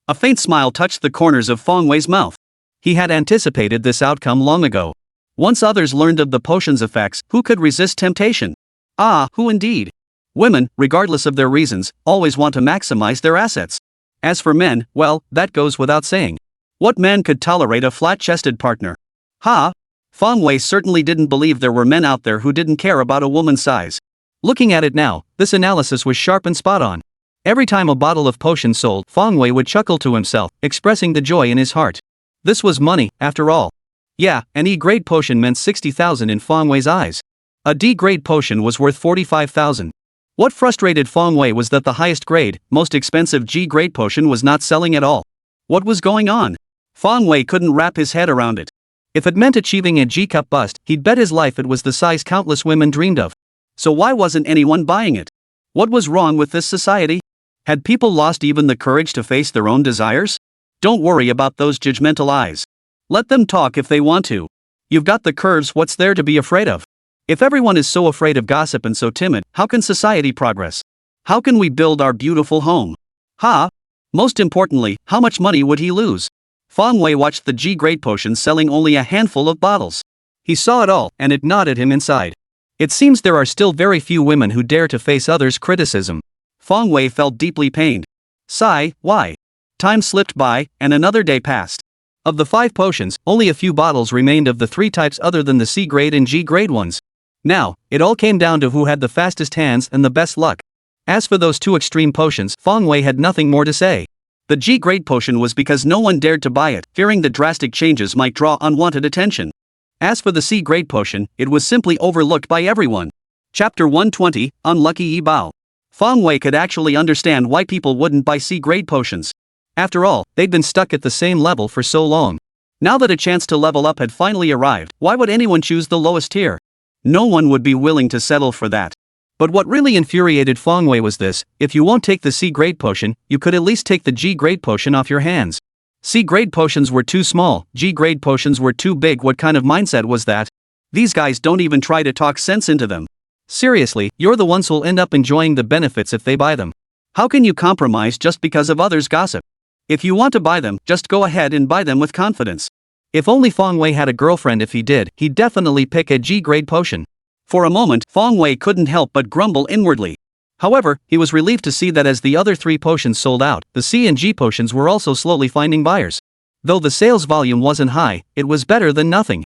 A faint smile touched the corners of Feng Wei's mouth. He had anticipated this outcome long ago. Once others learned of the potion's effects, who could resist temptation? Ah, who indeed? Women, regardless of their reasons, always want to maximize their assets. As for men, well, that goes without saying. What man could tolerate a flat-chested partner? Feng Wei certainly didn't believe there were men out there who didn't care about a woman's size. Looking at it now, this analysis was sharp and spot on. Every time a bottle of potion sold, Feng Wei would chuckle to himself, expressing the joy in his heart. This was money, after all. Yeah, an E-grade potion meant 60,000 in Feng Wei's eyes. A D-grade potion was worth 45,000. What frustrated Feng Wei was that the highest grade, most expensive G-grade potion was not selling at all. What was going on? Feng Wei couldn't wrap his head around it. If it meant achieving a G-cup bust, he'd bet his life it was the size countless women dreamed of. So why wasn't anyone buying it? What was wrong with this society? Had people lost even the courage to face their own desires? Don't worry about those judgmental eyes. Let them talk if they want to. You've got the curves, what's there to be afraid of? If everyone is so afraid of gossip and so timid, how can society progress? How can we build our beautiful home? Most importantly, how much money would he lose? Feng Wei watched the G-grade potion selling only a handful of bottles. He saw it all, and it gnawed him inside. It seems there are still very few women who dare to face others' criticism. Feng Wei felt deeply pained. Sigh, why? Time slipped by, and another day passed. Of the 5 potions, only a few bottles remained of the 3 types other than the C grade and G grade ones. Now, it all came down to who had the fastest hands and the best luck. As for those 2 extreme potions, Feng Wei had nothing more to say. The G grade potion was because no one dared to buy it, fearing the drastic changes might draw unwanted attention. As for the C grade potion, it was simply overlooked by everyone. Chapter 120, Unlucky Yi Bao. Feng Wei could actually understand why people wouldn't buy C grade potions. After all, they'd been stuck at the same level for so long. Now that a chance to level up had finally arrived, why would anyone choose the lowest tier? No one would be willing to settle for that. But what really infuriated Feng Wei was this: if you won't take the C grade potion, you could at least take the G grade potion off your hands. C grade potions were too small, G grade potions were too big. What kind of mindset was that? These guys don't even try to talk sense into them. Seriously, you're the ones who'll end up enjoying the benefits if they buy them. How can you compromise just because of others' gossip? If you want to buy them, just go ahead and buy them with confidence. If only Feng Wei had a girlfriend. If he did, he'd definitely pick a G grade potion. For a moment, Feng Wei couldn't help but grumble inwardly. However, he was relieved to see that as the other 3 potions sold out, the C and G potions were also slowly finding buyers. Though the sales volume wasn't high, it was better than nothing.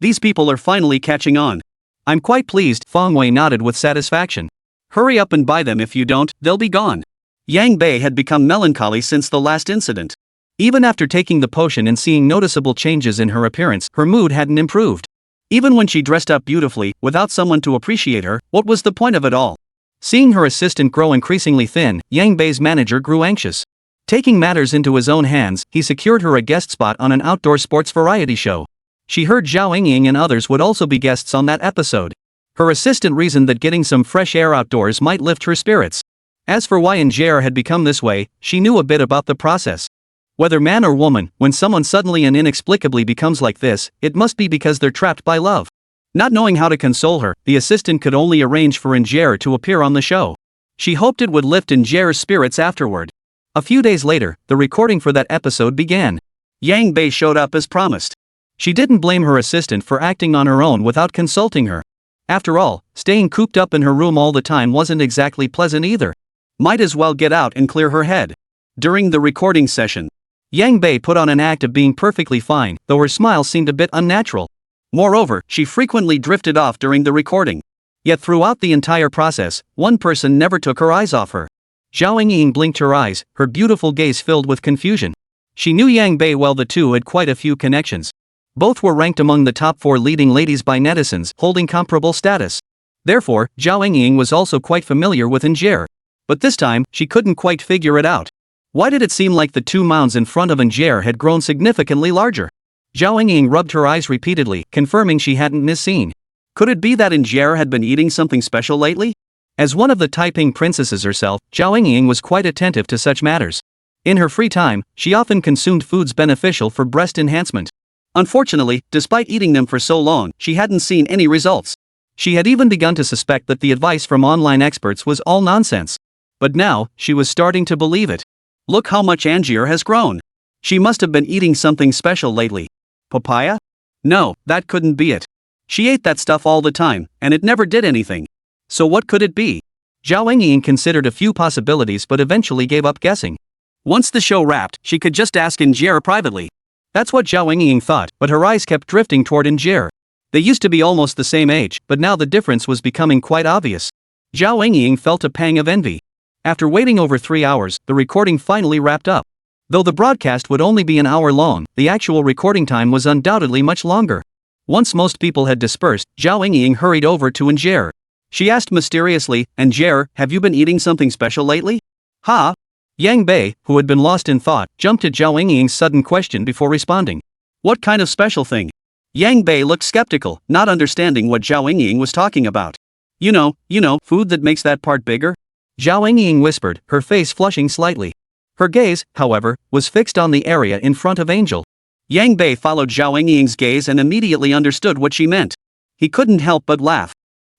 These people are finally catching on. I'm quite pleased, Feng Wei nodded with satisfaction. Hurry up and buy them. If you don't, they'll be gone. Yang Bei had become melancholy since the last incident. Even after taking the potion and seeing noticeable changes in her appearance, her mood hadn't improved. Even when she dressed up beautifully, without someone to appreciate her, what was the point of it all? Seeing her assistant grow increasingly thin, Yang Bei's manager grew anxious. Taking matters into his own hands, he secured her a guest spot on an outdoor sports variety show. She heard Zhao Yingying and others would also be guests on that episode. Her assistant reasoned that getting some fresh air outdoors might lift her spirits. As for why Jer had become this way, she knew a bit about the process. Whether man or woman, when someone suddenly and inexplicably becomes like this, it must be because they're trapped by love. Not knowing how to console her, the assistant could only arrange for Jer to appear on the show. She hoped it would lift Jer's spirits afterward. A few days later, the recording for that episode began. Yang Bei showed up as promised. She didn't blame her assistant for acting on her own without consulting her. After all, staying cooped up in her room all the time wasn't exactly pleasant either. Might as well get out and clear her head. During the recording session, Yang Bei put on an act of being perfectly fine, though her smile seemed a bit unnatural. Moreover, she frequently drifted off during the recording. Yet throughout the entire process, one person never took her eyes off her. Zhao Yingying blinked her eyes, her beautiful gaze filled with confusion. She knew Yang Bei well. The two had quite a few connections. Both were ranked among the top 4 leading ladies by netizens, holding comparable status. Therefore, Zhao Yingying was also quite familiar with Jer. But this time, she couldn't quite figure it out. Why did it seem like the 2 mounds in front of Jer had grown significantly larger? Zhao Yingying rubbed her eyes repeatedly, confirming she hadn't misseen. Could it be that Jer had been eating something special lately? As one of the Taiping princesses herself, Zhao Yingying was quite attentive to such matters. In her free time, she often consumed foods beneficial for breast enhancement. Unfortunately, despite eating them for so long, she hadn't seen any results. She had even begun to suspect that the advice from online experts was all nonsense. But now, she was starting to believe it. Look how much Angier has grown. She must have been eating something special lately. Papaya? No, that couldn't be it. She ate that stuff all the time, and it never did anything. So what could it be? Zhao Yingying considered a few possibilities but eventually gave up guessing. Once the show wrapped, she could just ask Jer privately. That's what Zhao Yingying thought, but her eyes kept drifting toward Jer. They used to be almost the same age, but now the difference was becoming quite obvious. Zhao Yingying felt a pang of envy. After waiting over 3 hours, the recording finally wrapped up. Though the broadcast would only be an hour long, the actual recording time was undoubtedly much longer. Once most people had dispersed, Zhao Yingying hurried over to Jer. She asked mysteriously, Jer, have you been eating something special lately? Ha? Yang Bei, who had been lost in thought, jumped at Zhao Yingying's sudden question before responding. What kind of special thing? Yang Bei looked skeptical, not understanding what Zhao Yingying was talking about. You know, food that makes that part bigger? Zhao Yingying whispered, her face flushing slightly. Her gaze, however, was fixed on the area in front of Angel. Yang Bei followed Zhao Yingying's gaze and immediately understood what she meant. He couldn't help but laugh.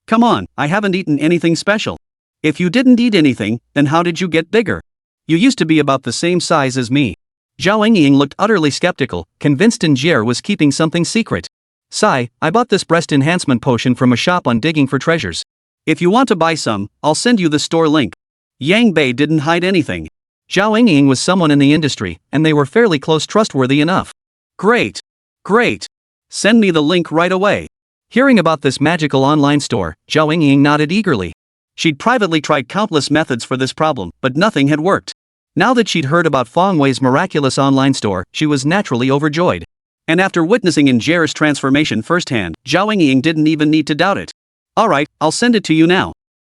Come on, I haven't eaten anything special. If you didn't eat anything, then how did you get bigger? You used to be about the same size as me. Zhao Yingying looked utterly skeptical, convinced Jer was keeping something secret. Sigh, I bought this breast enhancement potion from a shop on Digging for Treasures. If you want to buy some, I'll send you the store link. Yang Bei didn't hide anything. Zhao Yingying was someone in the industry, and they were fairly close, trustworthy enough. Great. Great. Send me the link right away. Hearing about this magical online store, Zhao Yingying nodded eagerly. She'd privately tried countless methods for this problem, but nothing had worked. Now that she'd heard about Feng Wei's miraculous online store, she was naturally overjoyed. And after witnessing Injera's transformation firsthand, Zhao Yingying didn't even need to doubt it. Alright, I'll send it to you now.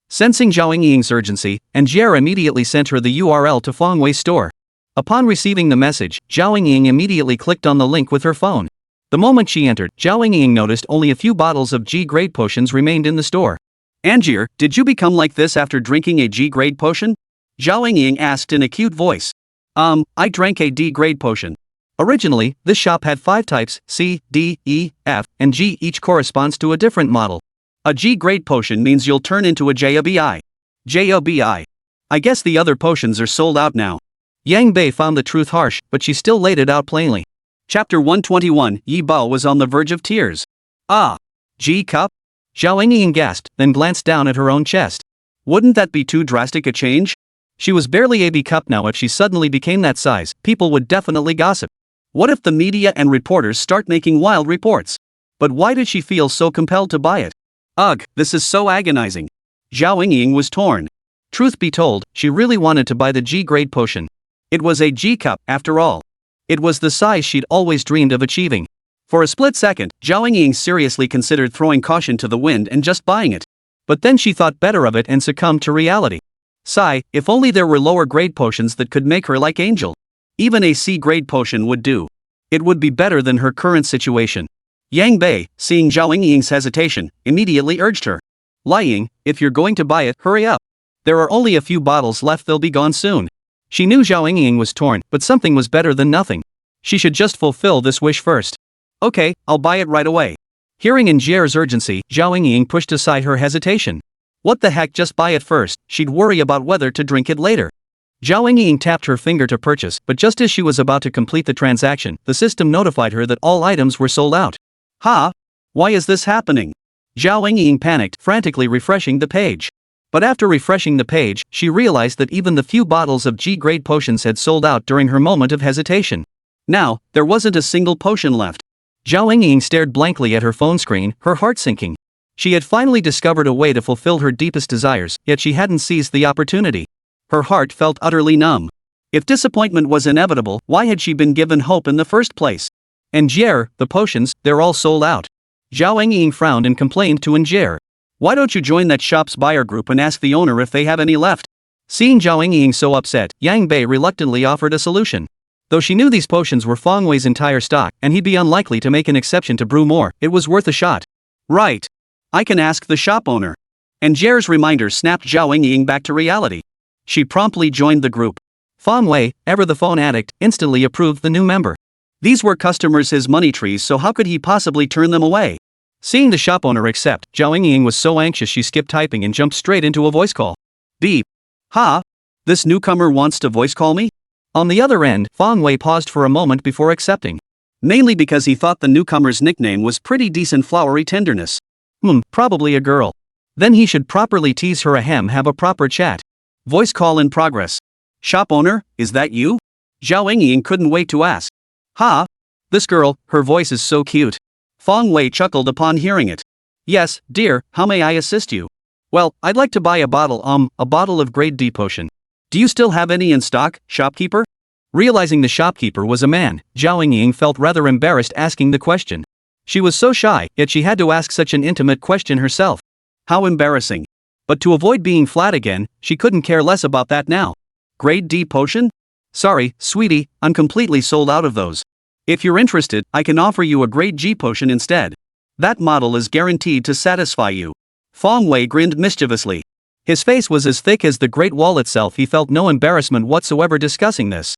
Sensing Zhao Yingying's urgency, Injera immediately sent her the URL to Feng Wei's store. Upon receiving the message, Zhao Yingying immediately clicked on the link with her phone. The moment she entered, Zhao Yingying noticed only a few bottles of G-grade potions remained in the store. Angier, did you become like this after drinking a G-grade potion? Zhao Yingying asked in a cute voice. I drank a D-grade potion. Originally, this shop had 5 types, C, D, E, F, and G, each corresponds to a different model. A G-grade potion means you'll turn into a JOBI. JOBI. I guess the other potions are sold out now. Yang Bei found the truth harsh, but she still laid it out plainly. Chapter 121. Yi Bao was on the verge of tears. Ah. G-cup? Zhao Yingying gasped, then glanced down at her own chest. Wouldn't that be too drastic a change? She was barely a B cup now. If she suddenly became that size, people would definitely gossip. What if the media and reporters start making wild reports? But why did she feel so compelled to buy it? Ugh, this is so agonizing. Zhao Yingying was torn. Truth be told, she really wanted to buy the G-grade potion. It was a G-cup, after all. It was the size she'd always dreamed of achieving. For a split second, Zhao Yingying seriously considered throwing caution to the wind and just buying it. But then she thought better of it and succumbed to reality. Sigh, if only there were lower grade potions that could make her like Angel. Even a C-grade potion would do. It would be better than her current situation. Yang Bei, seeing Zhao Yingying's hesitation, immediately urged her. Lying, if you're going to buy it, hurry up. There are only a few bottles left, they'll be gone soon. She knew Zhao Yingying was torn, but something was better than nothing. She should just fulfill this wish first. Okay, I'll buy it right away. Hearing Injera's urgency, Zhao Yingying pushed aside her hesitation. What the heck, just buy it first, she'd worry about whether to drink it later. Zhao Yingying tapped her finger to purchase, but just as she was about to complete the transaction, the system notified her that all items were sold out. Ha! Why is this happening? Zhao Yingying panicked, frantically refreshing the page. But after refreshing the page, she realized that even the few bottles of G-grade potions had sold out during her moment of hesitation. Now, there wasn't a single potion left. Zhao Yingying stared blankly at her phone screen, her heart sinking. She had finally discovered a way to fulfill her deepest desires, yet she hadn't seized the opportunity. Her heart felt utterly numb. If disappointment was inevitable, why had she been given hope in the first place? Injera, the potions, they're all sold out. Zhao Yingying frowned and complained to Injera. Why don't you join that shop's buyer group and ask the owner if they have any left? Seeing Zhao Yingying so upset, Yang Bei reluctantly offered a solution. Though she knew these potions were Feng Wei's entire stock, and he'd be unlikely to make an exception to brew more, it was worth a shot. Right. I can ask the shop owner. Injera's reminder snapped Zhao Yingying back to reality. She promptly joined the group. Feng Wei, ever the phone addict, instantly approved the new member. These were customers, his money trees, so how could he possibly turn them away? Seeing the shop owner accept, Zhao Yingying was so anxious she skipped typing and jumped straight into a voice call. Beep. Ha? This newcomer wants to voice call me? On the other end, Feng Wei paused for a moment before accepting. Mainly because he thought the newcomer's nickname was pretty decent, Flowery Tenderness. Probably a girl. Then he should properly tease her have a proper chat. Voice call in progress. Shop owner, is that you? Zhao Yingying couldn't wait to ask. Ha? This girl, her voice is so cute. Feng Wei chuckled upon hearing it. Yes, dear, how may I assist you? Well, I'd like to buy a bottle of grade D potion. Do you still have any in stock, shopkeeper? Realizing the shopkeeper was a man, Zhao Yingying felt rather embarrassed asking the question. She was so shy, yet she had to ask such an intimate question herself. How embarrassing. But to avoid being flat again, she couldn't care less about that now. Grade D potion? Sorry, sweetie, I'm completely sold out of those. If you're interested, I can offer you a grade G potion instead. That model is guaranteed to satisfy you. Feng Wei grinned mischievously. His face was as thick as the Great Wall itself. He felt no embarrassment whatsoever discussing this.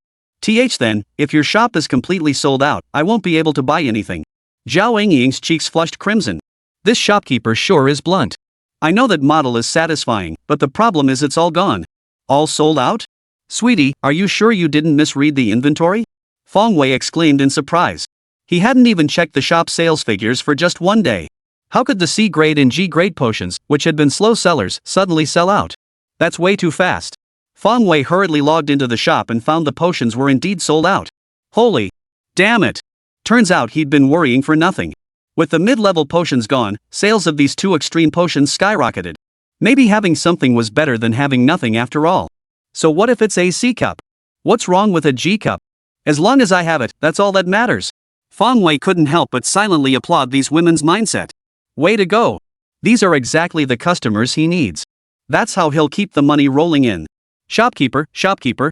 Then, if your shop is completely sold out, I won't be able to buy anything. Zhao Yingying's cheeks flushed crimson. This shopkeeper sure is blunt. I know that model is satisfying, but the problem is it's all gone. All sold out? Sweetie, are you sure you didn't misread the inventory? Feng Wei exclaimed in surprise. He hadn't even checked the shop's sales figures for just one day. How could the C grade and G grade potions, which had been slow sellers, suddenly sell out? That's way too fast. Fong Wei hurriedly logged into the shop and found the potions were indeed sold out. Holy damn it! Turns out he'd been worrying for nothing. With the mid-level potions gone, sales of these two extreme potions skyrocketed. Maybe having something was better than having nothing after all. So what if it's a C cup? What's wrong with a G cup? As long as I have it, that's all that matters. Fong Wei couldn't help but silently applaud these women's mindset. Way to go! These are exactly the customers he needs. That's how he'll keep the money rolling in. Shopkeeper,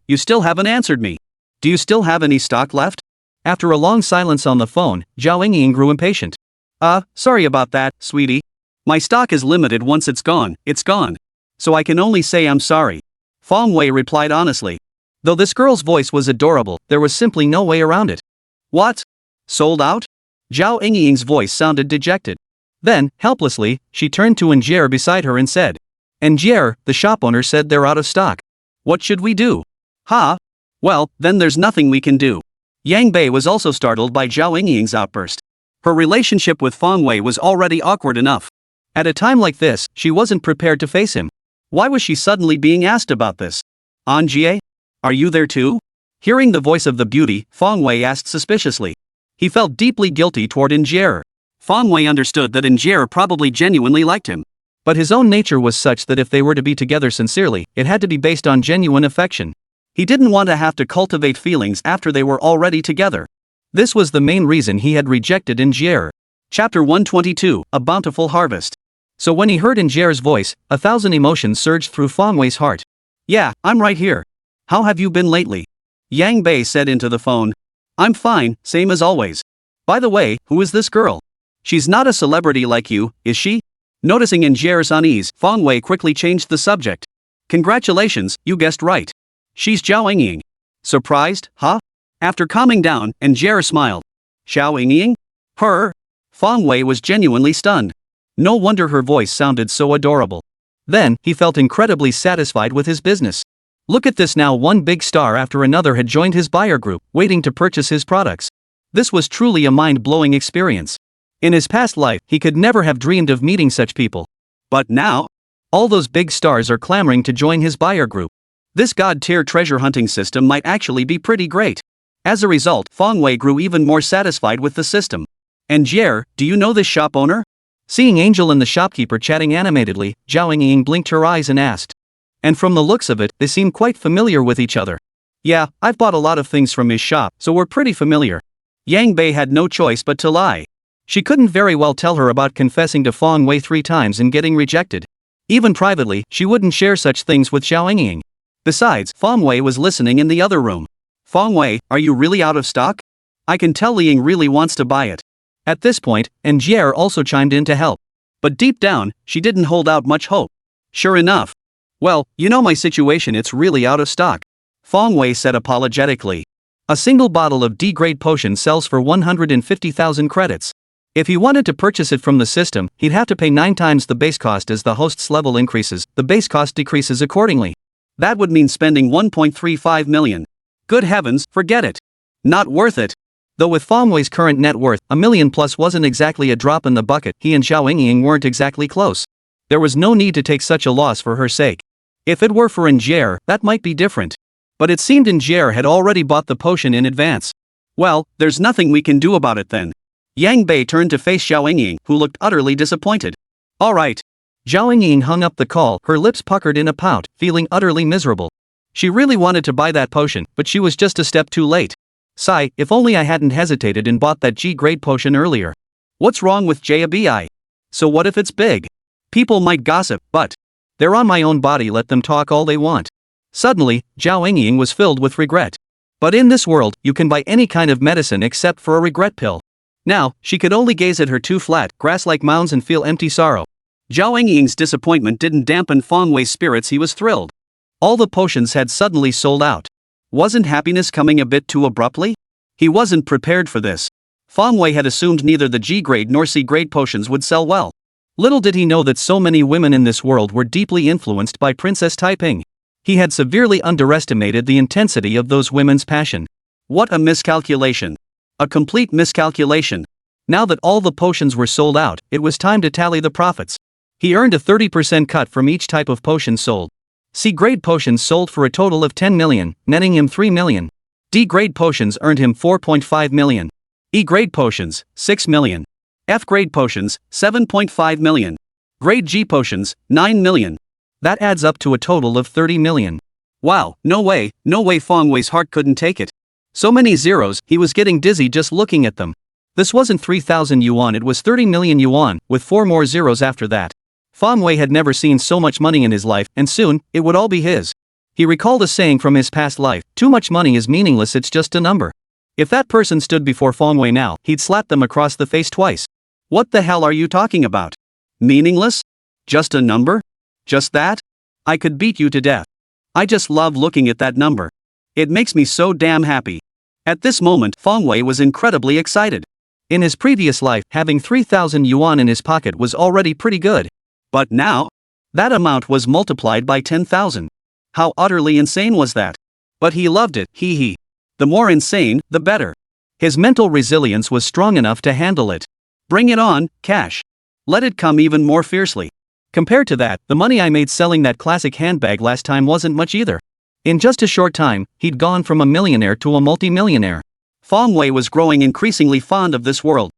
you still haven't answered me. Do you still have any stock left? After a long silence on the phone, Zhao Yingying grew impatient. Sorry about that, sweetie. My stock is limited. Once it's gone. So I can only say I'm sorry. Fong Wei replied honestly. Though this girl's voice was adorable, there was simply no way around it. What? Sold out? Zhao Yingying's voice sounded dejected. Then, helplessly, she turned to Angier beside her and said, Angier, the shop owner said they're out of stock. What should we do? Ha? Well, then there's nothing we can do. Yang Bei was also startled by Zhao Yingying's outburst. Her relationship with Fong Wei was already awkward enough. At a time like this, she wasn't prepared to face him. Why was she suddenly being asked about this? Anjie? Are you there too? Hearing the voice of the beauty, Fong Wei asked suspiciously. He felt deeply guilty toward Angier. Fong Wei understood that Angier probably genuinely liked him. But his own nature was such that if they were to be together sincerely, it had to be based on genuine affection. He didn't want to have to cultivate feelings after they were already together. This was the main reason he had rejected Angier. Chapter 122, A Bountiful Harvest. So when he heard Angier's voice, 1,000 emotions surged through Fong Wei's heart. Yeah, I'm right here. How have you been lately? Yang Bei said into the phone. I'm fine, same as always. By the way, who is this girl? She's not a celebrity like you, is she? Noticing Angier's unease, Fong Wei quickly changed the subject. Congratulations, you guessed right. She's Zhao Yingying. Surprised, huh? After calming down, Angier smiled. Zhao Yingying? Her? Fong Wei was genuinely stunned. No wonder her voice sounded so adorable. Then, he felt incredibly satisfied with his business. Look at this now, one big star after another had joined his buyer group, waiting to purchase his products. This was truly a mind-blowing experience. In his past life, he could never have dreamed of meeting such people. But now, all those big stars are clamoring to join his buyer group. This god-tier treasure hunting system might actually be pretty great. As a result, Fong Wei grew even more satisfied with the system. Angier, do you know this shop owner? Seeing Angel and the shopkeeper chatting animatedly, Zhao Yingying blinked her eyes and asked. And from the looks of it, they seem quite familiar with each other. Yeah, I've bought a lot of things from his shop, so we're pretty familiar. Yang Bei had no choice but to lie. She couldn't very well tell her about confessing to Fong Wei 3 times and getting rejected. Even privately, she wouldn't share such things with Zhao Yingying. Besides, Fong Wei was listening in the other room. Fong Wei, are you really out of stock? I can tell Ying really wants to buy it. At this point, Angier also chimed in to help. But deep down, she didn't hold out much hope. Sure enough. Well, you know my situation, it's really out of stock. Fong Wei said apologetically. A single bottle of D-grade potion sells for 150,000 credits. If he wanted to purchase it from the system, he'd have to pay 9 times the base cost. As the host's level increases, the base cost decreases accordingly. That would mean spending 1.35 million. Good heavens, forget it. Not worth it. Though with Fong Wei's current net worth, $1 million plus wasn't exactly a drop in the bucket, he and Zhao Yingying weren't exactly close. There was no need to take such a loss for her sake. If it were for Angier, that might be different. But it seemed Angier had already bought the potion in advance. Well, there's nothing we can do about it then. Yang Bei turned to face Zhao Yingying, who looked utterly disappointed. Alright. Zhao Yingying hung up the call, her lips puckered in a pout, feeling utterly miserable. She really wanted to buy that potion, but she was just a step too late. Sigh, if only I hadn't hesitated and bought that G-grade potion earlier. What's wrong with JABI? So what if it's big? People might gossip, but they're on my own body, let them talk all they want. Suddenly, Zhao Yingying was filled with regret. But in this world, you can buy any kind of medicine except for a regret pill. Now, she could only gaze at her 2 flat, grass-like mounds and feel empty sorrow. Zhao Yingying's disappointment didn't dampen Fong Wei's spirits. He was thrilled. All the potions had suddenly sold out. Wasn't happiness coming a bit too abruptly? He wasn't prepared for this. Fong Wei had assumed neither the G-grade nor C-grade potions would sell well. Little did he know that so many women in this world were deeply influenced by Princess Taiping. He had severely underestimated the intensity of those women's passion. What a miscalculation. A complete miscalculation. Now that all the potions were sold out, it was time to tally the profits. He earned a 30% cut from each type of potion sold. C-grade potions sold for a total of 10 million, netting him 3 million. D-grade potions earned him 4.5 million. E-grade potions, 6 million. F-grade potions, 7.5 million. Grade G potions, 9 million. That adds up to a total of 30 million. Wow, no way Fong Wei's heart couldn't take it. So many zeros, he was getting dizzy just looking at them. This wasn't 3,000 yuan, it was 30 million yuan, with 4 more zeros after that. Fong Wei had never seen so much money in his life, and soon, it would all be his. He recalled a saying from his past life, too much money is meaningless, it's just a number. If that person stood before Fong Wei now, he'd slap them across the face twice. What the hell are you talking about? Meaningless? Just a number? Just that? I could beat you to death. I just love looking at that number. It makes me so damn happy. At this moment, Fong Wei was incredibly excited. In his previous life, having 3,000 yuan in his pocket was already pretty good. But now? That amount was multiplied by 10,000. How utterly insane was that? But he loved it, hee. The more insane, the better. His mental resilience was strong enough to handle it. Bring it on, cash. Let it come even more fiercely. Compared to that, the money I made selling that classic handbag last time wasn't much either. In just a short time, he'd gone from a millionaire to a multi-millionaire. Fong Wei was growing increasingly fond of this world.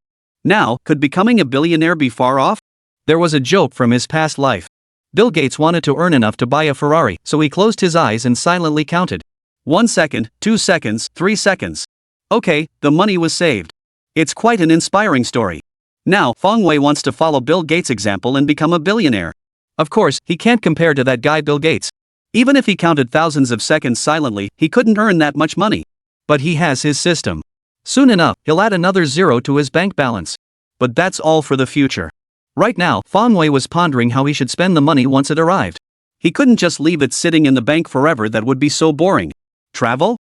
Now, could becoming a billionaire be far off? There was a joke from his past life. Bill Gates wanted to earn enough to buy a Ferrari, so he closed his eyes and silently counted. 1 second, 2 seconds, 3 seconds. Okay, the money was saved. It's quite an inspiring story. Now, Fong Wei wants to follow Bill Gates' example and become a billionaire. Of course, he can't compare to that guy Bill Gates. Even if he counted thousands of seconds silently, he couldn't earn that much money. But he has his system. Soon enough, he'll add another zero to his bank balance. But that's all for the future. Right now, Fong Wei was pondering how he should spend the money once it arrived. He couldn't just leave it sitting in the bank forever, that would be so boring. Travel?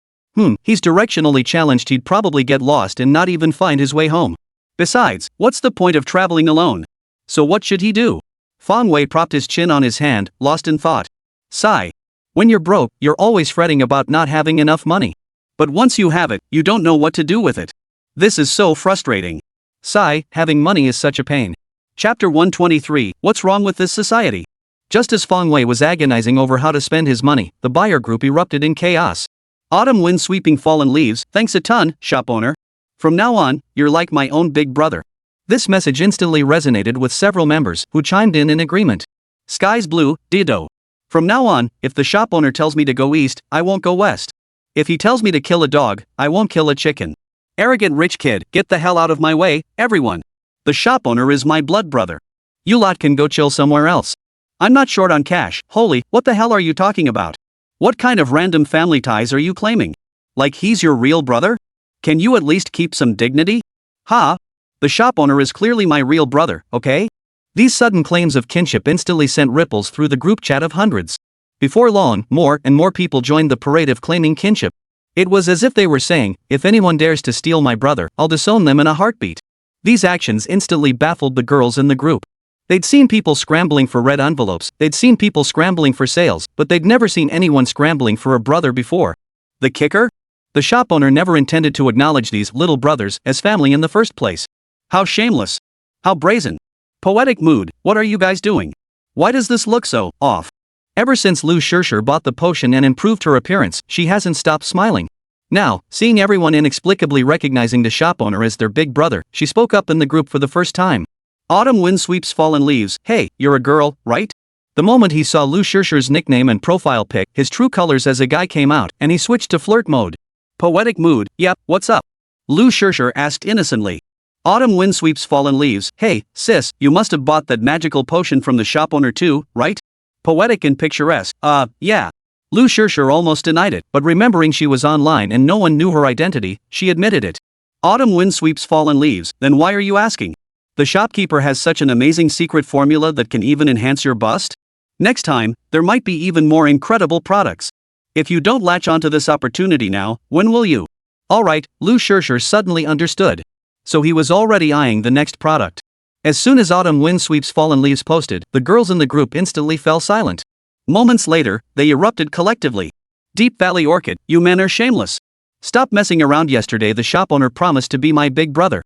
He's directionally challenged, he'd probably get lost and not even find his way home. Besides, what's the point of traveling alone? So what should he do? Fong Wei propped his chin on his hand, lost in thought. Sigh. When you're broke, you're always fretting about not having enough money. But once you have it, you don't know what to do with it. This is so frustrating. Sigh, having money is such a pain. Chapter 123, What's Wrong with This Society? Just as Fong Wei was agonizing over how to spend his money, the buyer group erupted in chaos. Autumn wind sweeping fallen leaves, thanks a ton, shop owner. From now on, you're like my own big brother. This message instantly resonated with several members, who chimed in agreement. Sky's blue, ditto. From now on, if the shop owner tells me to go east, I won't go west. If he tells me to kill a dog, I won't kill a chicken. Arrogant rich kid, get the hell out of my way, everyone. The shop owner is my blood brother. You lot can go chill somewhere else. I'm not short on cash. Holy, what the hell are you talking about? What kind of random family ties are you claiming? Like he's your real brother? Can you at least keep some dignity? Ha! The shop owner is clearly my real brother, okay? These sudden claims of kinship instantly sent ripples through the group chat of hundreds. Before long, more and more people joined the parade of claiming kinship. It was as if they were saying, if anyone dares to steal my brother, I'll disown them in a heartbeat. These actions instantly baffled the girls in the group. They'd seen people scrambling for red envelopes, they'd seen people scrambling for sales, but they'd never seen anyone scrambling for a brother before. The kicker? The shop owner never intended to acknowledge these little brothers as family in the first place. How shameless. How brazen. Poetic mood, what are you guys doing? Why does this look so off? Ever since Lu Shirshir bought the potion and improved her appearance, she hasn't stopped smiling. Now, seeing everyone inexplicably recognizing the shop owner as their big brother, she spoke up in the group for the first time. Autumn wind sweeps fallen leaves, hey, you're a girl, right? The moment he saw Lu Shirshir's nickname and profile pic, his true colors as a guy came out, and he switched to flirt mode. Poetic mood, yep, what's up? Lu Shirshir asked innocently. Autumn wind sweeps fallen leaves, hey, sis, you must have bought that magical potion from the shop owner too, right? Poetic and picturesque, yeah. Lu Shirshir almost denied it, but remembering she was online and no one knew her identity, she admitted it. Autumn wind sweeps fallen leaves, then why are you asking? The shopkeeper has such an amazing secret formula that can even enhance your bust? Next time, there might be even more incredible products. If you don't latch onto this opportunity now, when will you? Alright, Lu Shirshir suddenly understood. So he was already eyeing the next product. As soon as Autumn wind sweeps fallen leaves posted, the girls in the group instantly fell silent. Moments later, they erupted collectively. Deep Valley Orchid, you men are shameless. Stop messing around. Yesterday the shop owner promised to be my big brother.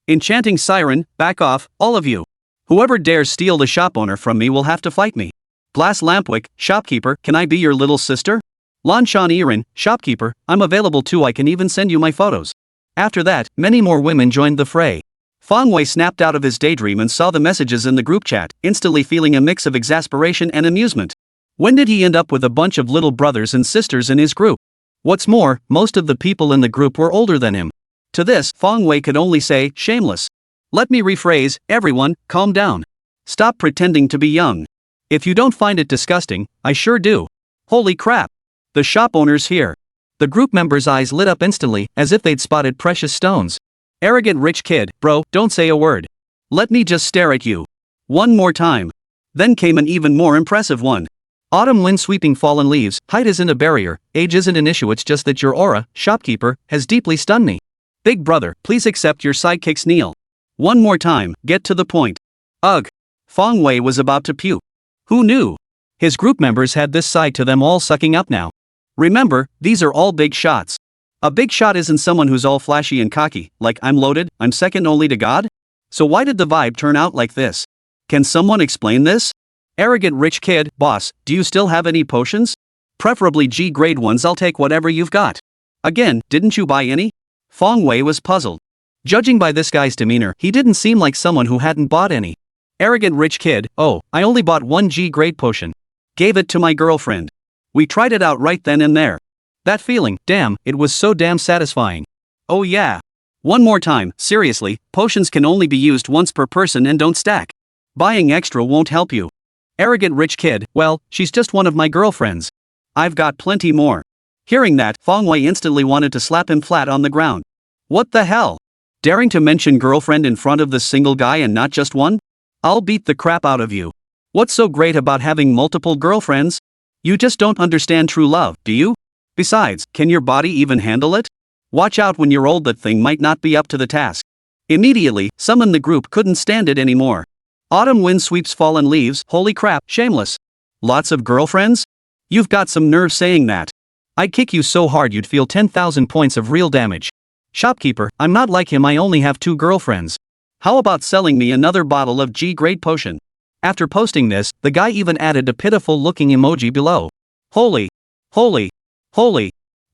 Enchanting siren, back off, all of you. Whoever dares steal the shop owner from me will have to fight me. Glass Lampwick, shopkeeper, can I be your little sister? Lanshan Irin, shopkeeper, I'm available too, I can even send you my photos. After that, many more women joined the fray. Fang Wei snapped out of his daydream and saw the messages in the group chat, instantly feeling a mix of exasperation and amusement. When did he end up with a bunch of little brothers and sisters in his group? What's more, most of the people in the group were older than him. To this, Fang Wei could only say, shameless. Let me rephrase, everyone, calm down. Stop pretending to be young. If you don't find it disgusting, I sure do. Holy crap. The shop owner's here. The group members' eyes lit up instantly, as if they'd spotted precious stones. Arrogant rich kid, bro, don't say a word. Let me just stare at you. One more time. Then came an even more impressive one. Autumn wind sweeping fallen leaves, height isn't a barrier, age isn't an issue, it's just that your aura, shopkeeper, has deeply stunned me. Big brother, please accept your sidekick's kneel. One more time, get to the point. Ugh. Fang Wei was about to puke. Who knew? His group members had this side to them all sucking up now. Remember, these are all big shots. A big shot isn't someone who's all flashy and cocky, like I'm loaded, I'm second only to God? So why did the vibe turn out like this? Can someone explain this? Arrogant rich kid, boss, do you still have any potions? Preferably G-grade ones, I'll take whatever you've got. Again, didn't you buy any? Fang Wei was puzzled. Judging by this guy's demeanor, he didn't seem like someone who hadn't bought any. Arrogant rich kid, oh, I only bought one G-grade potion. Gave it to my girlfriend. We tried it out right then and there. That feeling, damn, it was so damn satisfying. Oh yeah. One more time, seriously, potions can only be used once per person and don't stack. Buying extra won't help you. Arrogant rich kid, well, she's just one of my girlfriends. I've got plenty more. Hearing that, Fang Wei instantly wanted to slap him flat on the ground. What the hell? Daring to mention girlfriend in front of this single guy and not just one? I'll beat the crap out of you. What's so great about having multiple girlfriends? You just don't understand true love, do you? Besides, can your body even handle it? Watch out when you're old, that thing might not be up to the task. Immediately, some in the group couldn't stand it anymore. Autumn wind sweeps fallen leaves, holy crap, shameless. Lots of girlfriends? You've got some nerve saying that. I'd kick you so hard you'd feel 10,000 points of real damage. Shopkeeper, I'm not like him, I only have 2 girlfriends. How about selling me another bottle of G-grade potion? After posting this, the guy even added a pitiful looking emoji below. Holy.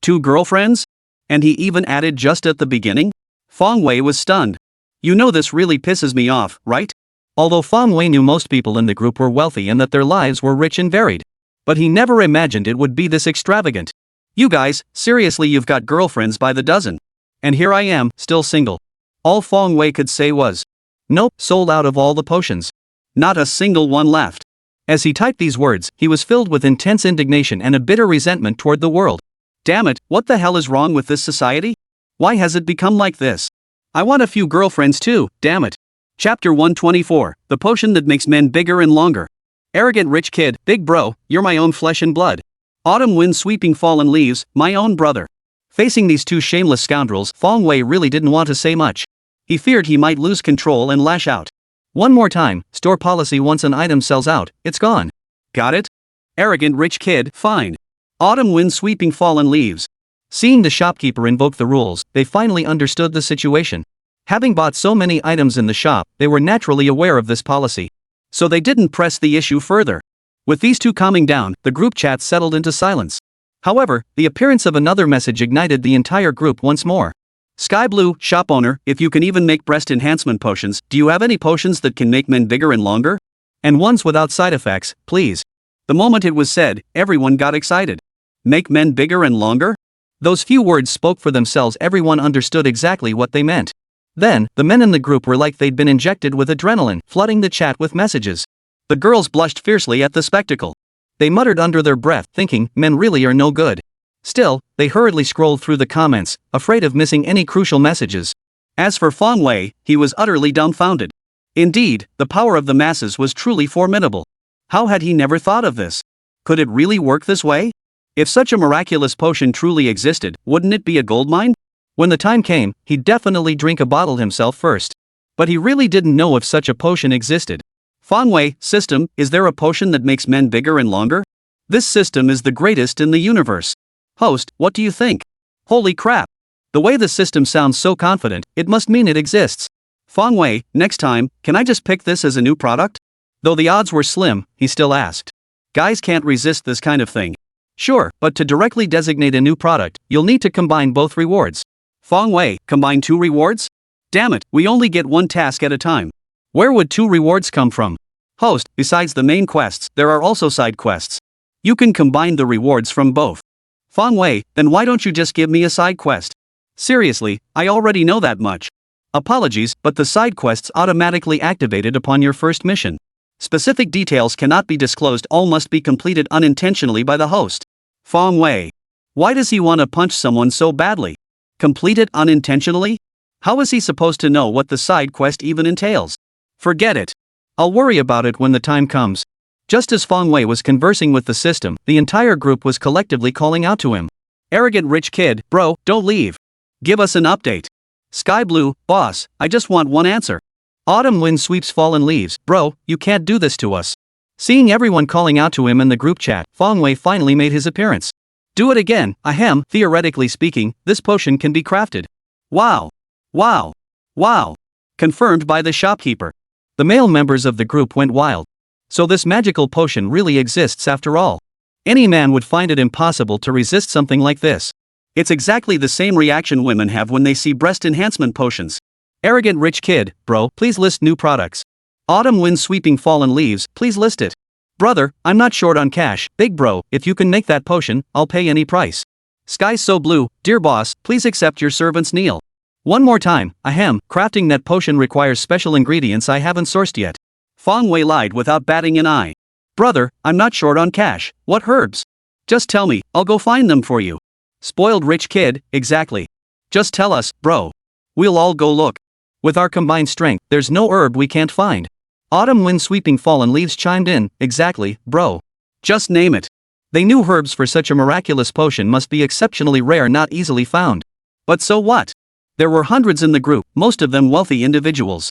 2 girlfriends? And he even added just at the beginning? Fang Wei was stunned. You know this really pisses me off, right? Although Fang Wei knew most people in the group were wealthy and that their lives were rich and varied. But he never imagined it would be this extravagant. You guys, seriously, you've got girlfriends by the dozen. And here I am, still single. All Fang Wei could say was, nope, sold out of all the potions. Not a single one left. As he typed these words, he was filled with intense indignation and a bitter resentment toward the world. Damn it, what the hell is wrong with this society? Why has it become like this? I want a few girlfriends too, damn it. Chapter 124, The Potion That Makes Men Bigger and Longer. Arrogant rich kid, big bro, you're my own flesh and blood. Autumn wind sweeping fallen leaves, my own brother. Facing these 2 shameless scoundrels, Fang Wei really didn't want to say much. He feared he might lose control and lash out. One more time, store policy: once an item sells out, it's gone. Got it? Arrogant rich kid, fine. Autumn wind sweeping fallen leaves. Seeing the shopkeeper invoke the rules, they finally understood the situation. Having bought so many items in the shop, they were naturally aware of this policy. So they didn't press the issue further. With these 2 calming down, the group chat settled into silence. However, the appearance of another message ignited the entire group once more. Sky Blue, shop owner, if you can even make breast enhancement potions, do you have any potions that can make men bigger and longer? And ones without side effects, please. The moment it was said, everyone got excited. Make men bigger and longer? Those few words spoke for themselves, everyone understood exactly what they meant. Then, the men in the group were like they'd been injected with adrenaline, flooding the chat with messages. The girls blushed fiercely at the spectacle. They muttered under their breath, thinking, men really are no good. Still, they hurriedly scrolled through the comments, afraid of missing any crucial messages. As for Fang Wei, he was utterly dumbfounded. Indeed, the power of the masses was truly formidable. How had he never thought of this? Could it really work this way? If such a miraculous potion truly existed, wouldn't it be a goldmine? When the time came, he'd definitely drink a bottle himself first. But he really didn't know if such a potion existed. Fang Wei, system, is there a potion that makes men bigger and longer? This system is the greatest in the universe. Host, what do you think? Holy crap. The way the system sounds so confident, it must mean it exists. Fong Wei, next time, can I just pick this as a new product? Though the odds were slim, he still asked. Guys can't resist this kind of thing. Sure, but to directly designate a new product, you'll need to combine both rewards. Fong Wei, combine 2 rewards? Damn it, we only get 1 task at a time. Where would 2 rewards come from? Host, besides the main quests, there are also side quests. You can combine the rewards from both. Fong Wei, then why don't you just give me a side quest? Seriously, I already know that much. Apologies, but the side quests automatically activated upon your first mission. Specific details cannot be disclosed, all must be completed unintentionally by the host. Fong Wei. Why does he want to punch someone so badly? Complete it unintentionally? How is he supposed to know what the side quest even entails? Forget it. I'll worry about it when the time comes. Just as Fong Wei was conversing with the system, the entire group was collectively calling out to him. Arrogant rich kid, bro, don't leave. Give us an update. Sky Blue, boss, I just want one answer. Autumn wind sweeps fallen leaves, bro, you can't do this to us. Seeing everyone calling out to him in the group chat, Fong Wei finally made his appearance. Do it again, ahem, theoretically speaking, this potion can be crafted. Wow. Wow. Wow. Confirmed by the shopkeeper. The male members of the group went wild. So this magical potion really exists after all. Any man would find it impossible to resist something like this. It's exactly the same reaction women have when they see breast enhancement potions. Arrogant rich kid, bro, please list new products. Autumn wind sweeping fallen leaves, please list it. Brother, I'm not short on cash, big bro, if you can make that potion, I'll pay any price. Sky's so blue, dear boss, please accept your servants Neil. One more time, ahem, crafting that potion requires special ingredients I haven't sourced yet. Fong Wei lied without batting an eye. Brother, I'm not short on cash, what herbs? Just tell me, I'll go find them for you. Spoiled rich kid, exactly. Just tell us, bro. We'll all go look. With our combined strength, there's no herb we can't find. Autumn wind sweeping fallen leaves chimed in, exactly, bro. Just name it. They knew herbs for such a miraculous potion must be exceptionally rare, not easily found. But so what? There were hundreds in the group, most of them wealthy individuals.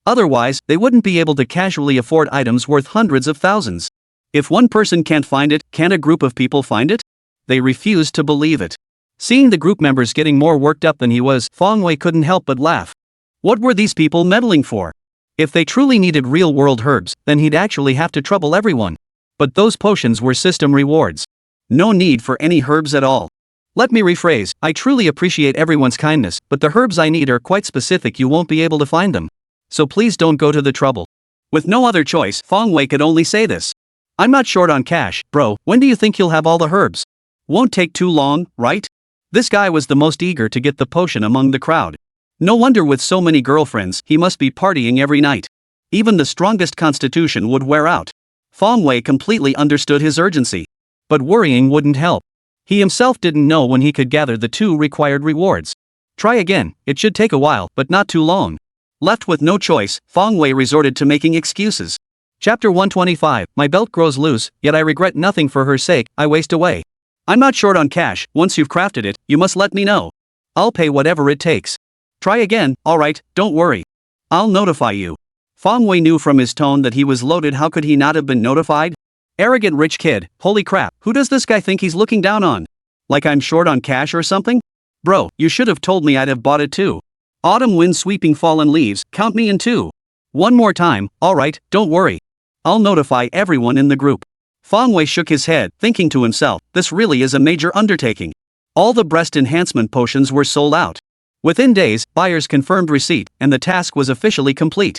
Otherwise, they wouldn't be able to casually afford items worth hundreds of thousands. If one person can't find it, can a group of people find it? They refused to believe it. Seeing the group members getting more worked up than he was, Fong Wei couldn't help but laugh. What were these people meddling for? If they truly needed real-world herbs, then he'd actually have to trouble everyone. But those potions were system rewards. No need for any herbs at all. Let me rephrase, I truly appreciate everyone's kindness, but the herbs I need are quite specific, you won't be able to find them. So please don't go to the trouble. With no other choice, Fong Wei could only say this. I'm not short on cash, bro, when do you think you'll have all the herbs? Won't take too long, right? This guy was the most eager to get the potion among the crowd. No wonder with so many girlfriends, he must be partying every night. Even the strongest constitution would wear out. Fong Wei completely understood his urgency. But worrying wouldn't help. He himself didn't know when he could gather the 2 required rewards. Try again, it should take a while, but not too long. Left with no choice, Fong Wei resorted to making excuses. Chapter 125, my belt grows loose, yet I regret nothing for her sake, I waste away. I'm not short on cash, once you've crafted it, you must let me know. I'll pay whatever it takes. Try again, alright, don't worry. I'll notify you. Fong Wei knew from his tone that he was loaded, how could he not have been notified? Arrogant rich kid, holy crap, who does this guy think he's looking down on? Like I'm short on cash or something? Bro, you should have told me, I'd have bought it too. Autumn wind sweeping fallen leaves, count me in too. One more time, alright, don't worry. I'll notify everyone in the group. Fong Wei shook his head, thinking to himself, this really is a major undertaking. All the breast enhancement potions were sold out. Within days, buyers confirmed receipt, and the task was officially complete.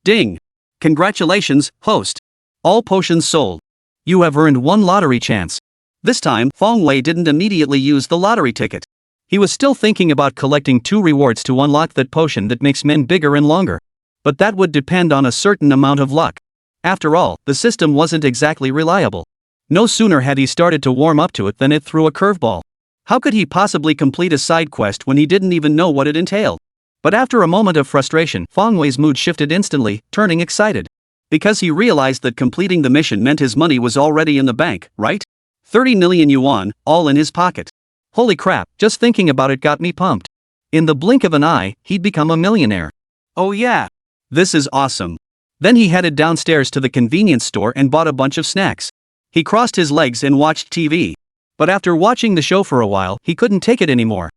Ding! Congratulations, host. All potions sold. You have earned 1 lottery chance. This time, Fong Wei didn't immediately use the lottery ticket. He was still thinking about collecting 2 rewards to unlock that potion that makes men bigger and longer. But that would depend on a certain amount of luck. After all, the system wasn't exactly reliable. No sooner had he started to warm up to it than it threw a curveball. How could he possibly complete a side quest when he didn't even know what it entailed? But after a moment of frustration, Fong Wei's mood shifted instantly, turning excited. Because he realized that completing the mission meant his money was already in the bank, right? 30 million yuan, all in his pocket. Holy crap, just thinking about it got me pumped. In the blink of an eye, he'd become a millionaire. Oh yeah. This is awesome. Then he headed downstairs to the convenience store and bought a bunch of snacks. He crossed his legs and watched TV. But after watching the show for a while, he couldn't take it anymore.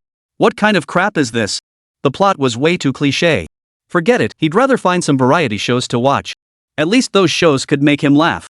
What kind of crap is this? The plot was way too cliché. Forget it, he'd rather find some variety shows to watch. At least those shows could make him laugh.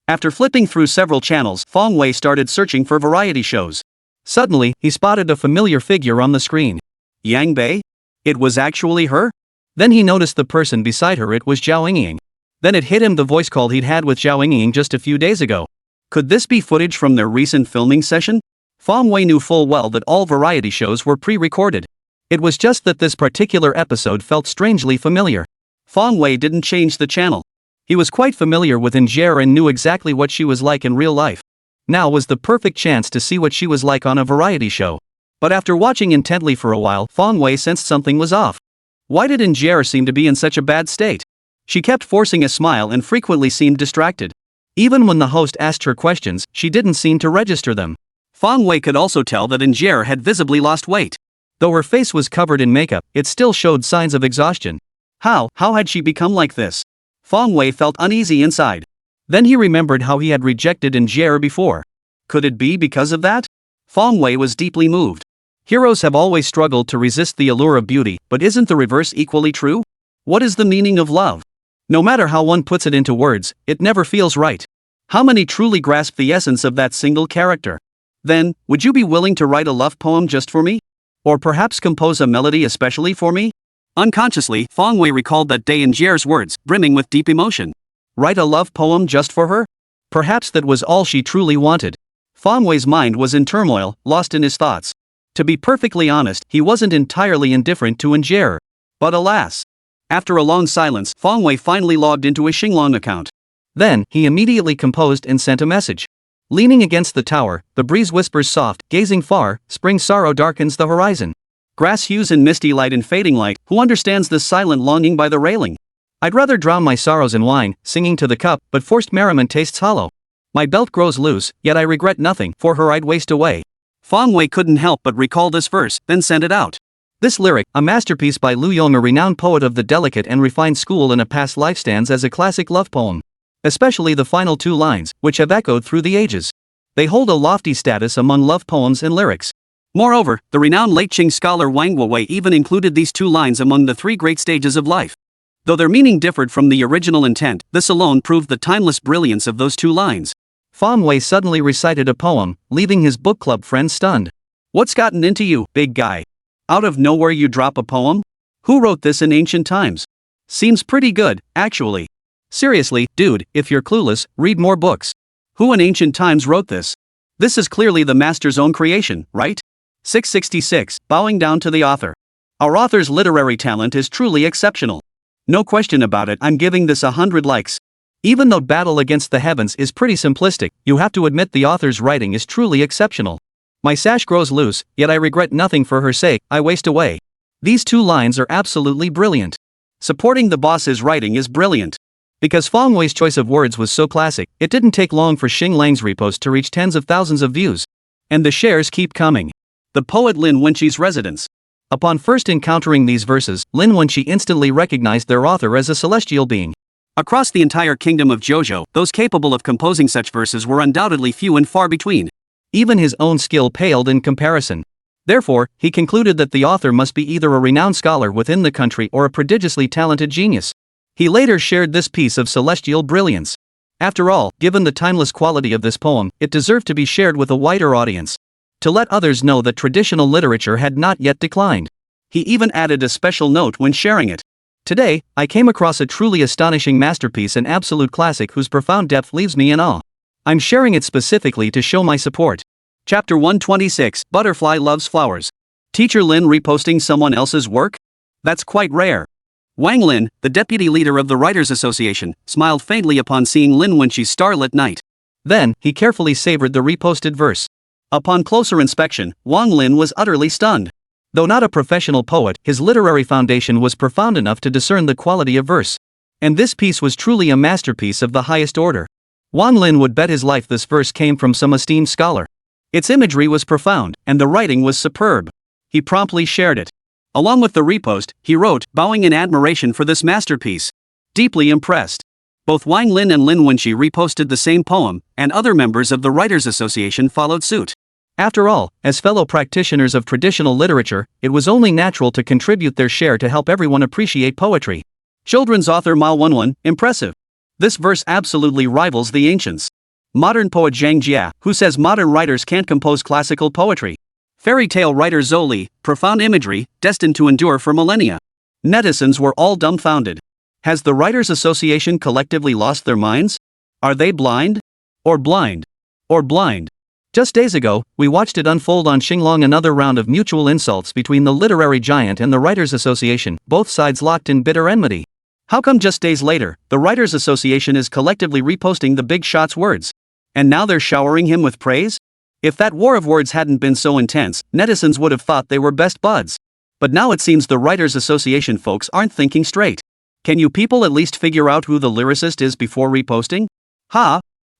After flipping through several channels, Fong Wei started searching for variety shows. Suddenly, he spotted a familiar figure on the screen. Yang Bei? It was actually her? Then he noticed the person beside her. It was Zhao Yingying. Then it hit him, the voice call he'd had with Zhao Yingying just a few days ago. Could this be footage from their recent filming session? Fong Wei knew full well that all variety shows were pre-recorded. It was just that this particular episode felt strangely familiar. Fong Wei didn't change the channel. He was quite familiar with Injera and knew exactly what she was like in real life. Now was the perfect chance to see what she was like on a variety show. But after watching intently for a while, Fong Wei sensed something was off. Why did Injera seem to be in such a bad state? She kept forcing a smile and frequently seemed distracted. Even when the host asked her questions, she didn't seem to register them. Fong Wei could also tell that Injera had visibly lost weight. Though her face was covered in makeup, it still showed signs of exhaustion. How had she become like this? Fong Wei felt uneasy inside. Then he remembered how he had rejected Injera before. Could it be because of that? Fong Wei was deeply moved. Heroes have always struggled to resist the allure of beauty, but isn't the reverse equally true? What is the meaning of love? No matter how one puts it into words, it never feels right. How many truly grasp the essence of that single character? Then, would you be willing to write a love poem just for me? Or perhaps compose a melody especially for me? Unconsciously, Fong Wei recalled that day in Jier's words, brimming with deep emotion. Write a love poem just for her? Perhaps that was all she truly wanted. Fong Wei's mind was in turmoil, lost in his thoughts. To be perfectly honest, he wasn't entirely indifferent to Injera. But alas. After a long silence, Fong Wei finally logged into his Xinglong account. Then, he immediately composed and sent a message. Leaning against the tower, the breeze whispers soft, gazing far, spring sorrow darkens the horizon. Grass hues in misty light and fading light, who understands this silent longing by the railing? I'd rather drown my sorrows in wine, singing to the cup, but forced merriment tastes hollow. My belt grows loose, yet I regret nothing, for her I'd waste away. Fong Wei couldn't help but recall this verse, then sent it out. This lyric, a masterpiece by Lu Yong, a renowned poet of the delicate and refined school in a past life, stands as a classic love poem. Especially the final two lines, which have echoed through the ages. They hold a lofty status among love poems and lyrics. Moreover, the renowned late Qing scholar Wang Wei even included these two lines among the three great stages of life. Though their meaning differed from the original intent, this alone proved the timeless brilliance of those two lines. Fong Wei suddenly recited a poem, leaving his book club friends stunned. What's gotten into you, big guy? Out of nowhere you drop a poem? Who wrote this in ancient times? Seems pretty good, actually. Seriously, dude, if you're clueless, read more books. Who in ancient times wrote this? This is clearly the master's own creation, right? 666, bowing down to the author. Our author's literary talent is truly exceptional. No question about it, I'm giving this 100 likes. Even though Battle Against the Heavens is pretty simplistic, you have to admit the author's writing is truly exceptional. My sash grows loose, yet I regret nothing for her sake, I waste away. These two lines are absolutely brilliant. Supporting the boss's writing is brilliant. Because Fong Wei's choice of words was so classic, it didn't take long for Xing Lang's repost to reach tens of thousands of views. And the shares keep coming. The poet Lin Wenqi's residence. Upon first encountering these verses, Lin Wenqi instantly recognized their author as a celestial being. Across the entire kingdom of Jojo, those capable of composing such verses were undoubtedly few and far between. Even his own skill paled in comparison. Therefore, he concluded that the author must be either a renowned scholar within the country or a prodigiously talented genius. He later shared this piece of celestial brilliance. After all, given the timeless quality of this poem, it deserved to be shared with a wider audience. To let others know that traditional literature had not yet declined. He even added a special note when sharing it. Today, I came across a truly astonishing masterpiece, an absolute classic whose profound depth leaves me in awe. I'm sharing it specifically to show my support. Chapter 126, Butterfly Loves Flowers. Teacher Lin reposting someone else's work? That's quite rare. Wang Lin, the deputy leader of the Writers' Association, smiled faintly upon seeing Lin Wenqi's starlit night. Then, he carefully savored the reposted verse. Upon closer inspection, Wang Lin was utterly stunned. Though not a professional poet, his literary foundation was profound enough to discern the quality of verse. And this piece was truly a masterpiece of the highest order. Wang Lin would bet his life this verse came from some esteemed scholar. Its imagery was profound, and the writing was superb. He promptly shared it. Along with the repost, he wrote, bowing in admiration for this masterpiece. Deeply impressed. Both Wang Lin and Lin Wenqi reposted the same poem, and other members of the Writers' Association followed suit. After all, as fellow practitioners of traditional literature, it was only natural to contribute their share to help everyone appreciate poetry. Children's author Ma Wenwen, impressive. This verse absolutely rivals the ancients. Modern poet Zhang Jia, who says modern writers can't compose classical poetry. Fairy tale writer Zhou Li, profound imagery, destined to endure for millennia. Netizens were all dumbfounded. Has the Writers' Association collectively lost their minds? Are they blind? Or blind? Or blind? Just days ago, we watched it unfold on Xinglong, another round of mutual insults between the literary giant and the Writers' Association, both sides locked in bitter enmity. How come just days later, the Writers' Association is collectively reposting the big shot's words? And now they're showering him with praise? If that war of words hadn't been so intense, netizens would have thought they were best buds. But now it seems the Writers' Association folks aren't thinking straight. Can you people at least figure out who the lyricist is before reposting?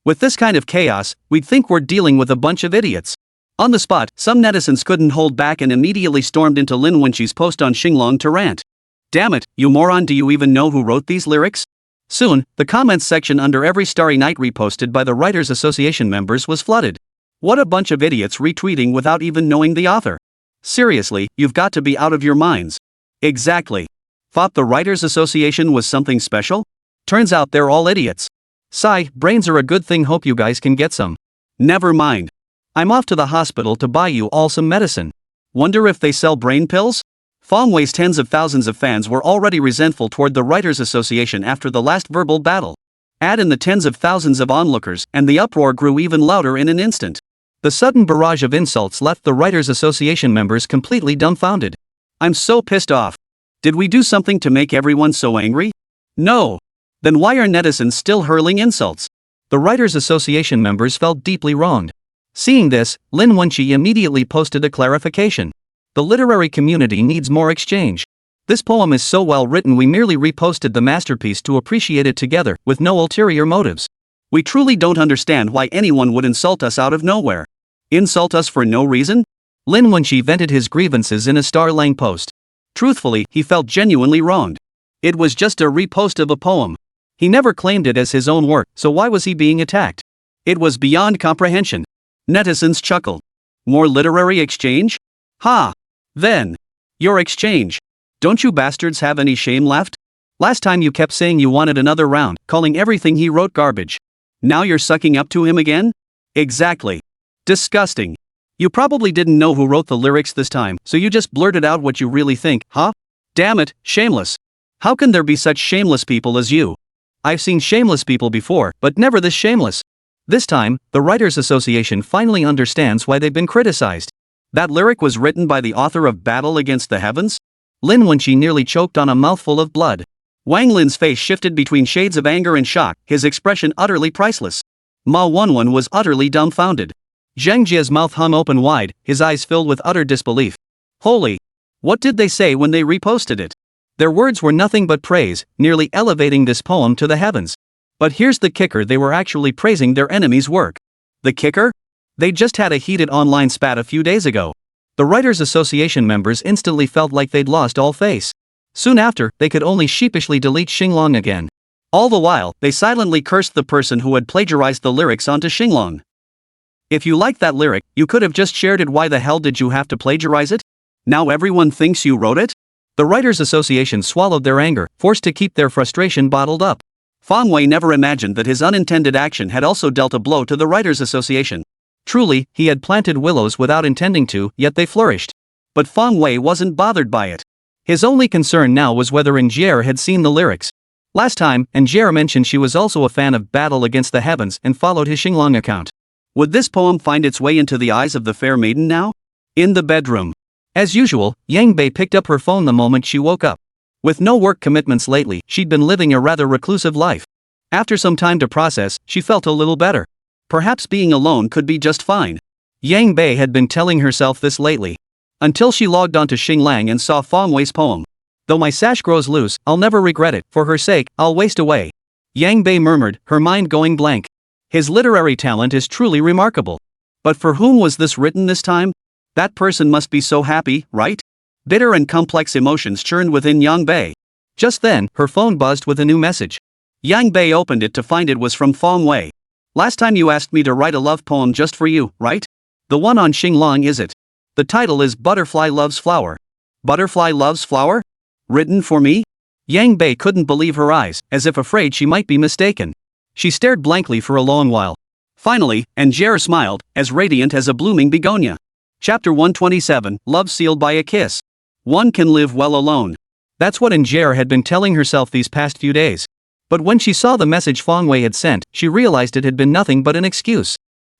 With this kind of chaos, we'd think we're dealing with a bunch of idiots. On the spot, some netizens couldn't hold back and immediately stormed into Lin Wenqi's post on Xinglong to rant. Damn it, you moron, do you even know who wrote these lyrics? Soon, the comments section under every Starry Night reposted by the Writers' Association members was flooded. What a bunch of idiots retweeting without even knowing the author. Seriously, you've got to be out of your minds. Exactly. Thought the Writers' Association was something special? Turns out they're all idiots. Sigh, brains are a good thing, hope you guys can get some. Never mind. I'm off to the hospital to buy you all some medicine. Wonder if they sell brain pills? Fong Wei's tens of thousands of fans were already resentful toward the Writers' Association after the last verbal battle. Add in the tens of thousands of onlookers, and the uproar grew even louder in an instant. The sudden barrage of insults left the Writers' Association members completely dumbfounded. I'm so pissed off. Did we do something to make everyone so angry? No. Then why are netizens still hurling insults? The Writers' Association members felt deeply wronged. Seeing this, Lin Wenqi immediately posted a clarification. The literary community needs more exchange. This poem is so well written we merely reposted the masterpiece to appreciate it together, with no ulterior motives. We truly don't understand why anyone would insult us out of nowhere. Insult us for no reason? Lin Wenqi vented his grievances in a Starlang post. Truthfully, he felt genuinely wronged. It was just a repost of a poem. He never claimed it as his own work, so why was he being attacked? It was beyond comprehension. Netizens chuckled. More literary exchange? Then. Your exchange. Don't you bastards have any shame left? Last time you kept saying you wanted another round, calling everything he wrote garbage. Now you're sucking up to him again? Exactly. Disgusting. You probably didn't know who wrote the lyrics this time, so you just blurted out what you really think, huh? Damn it, shameless. How can there be such shameless people as you? I've seen shameless people before, but never this shameless. This time, the Writers' Association finally understands why they've been criticized. That lyric was written by the author of Battle Against the Heavens? Lin Wenqi nearly choked on a mouthful of blood. Wang Lin's face shifted between shades of anger and shock, his expression utterly priceless. Ma Wenwen was utterly dumbfounded. Zhang Jia's mouth hung open wide, his eyes filled with utter disbelief. Holy! What did they say when they reposted it? Their words were nothing but praise, nearly elevating this poem to the heavens. But here's the kicker, they were actually praising their enemy's work. The kicker? They just had a heated online spat a few days ago. The Writers' Association members instantly felt like they'd lost all face. Soon after, they could only sheepishly delete Xinglong again. All the while, they silently cursed the person who had plagiarized the lyrics onto Xinglong. If you liked that lyric, you could have just shared it. Why the hell did you have to plagiarize it? Now everyone thinks you wrote it? The Writers' Association swallowed their anger, forced to keep their frustration bottled up. Fong Wei never imagined that his unintended action had also dealt a blow to the Writers' Association. Truly, he had planted willows without intending to, yet they flourished. But Fong Wei wasn't bothered by it. His only concern now was whether Angier had seen the lyrics. Last time, Angier mentioned she was also a fan of Battle Against the Heavens and followed his Xinglong account. Would this poem find its way into the eyes of the fair maiden now? In the bedroom. As usual, Yang Bei picked up her phone the moment she woke up. With no work commitments lately, she'd been living a rather reclusive life. After some time to process, she felt a little better. Perhaps being alone could be just fine. Yang Bei had been telling herself this lately. Until she logged onto Xinglang and saw Fong Wei's poem. Though my sash grows loose, I'll never regret it, for her sake, I'll waste away. Yang Bei murmured, her mind going blank. His literary talent is truly remarkable. But for whom was this written this time? That person must be so happy, right? Bitter and complex emotions churned within Yang Bei. Just then, her phone buzzed with a new message. Yang Bei opened it to find it was from Fong Wei. Last time you asked me to write a love poem just for you, right? The one on Xinglong, is it? The title is Butterfly Loves Flower. Butterfly Loves Flower? Written for me? Yang Bei couldn't believe her eyes, as if afraid she might be mistaken. She stared blankly for a long while. Finally, Angier smiled, as radiant as a blooming begonia. Chapter 127, Love Sealed by a Kiss. One can live well alone. That's what Angier had been telling herself these past few days. But when she saw the message Feng Wei had sent, she realized it had been nothing but an excuse.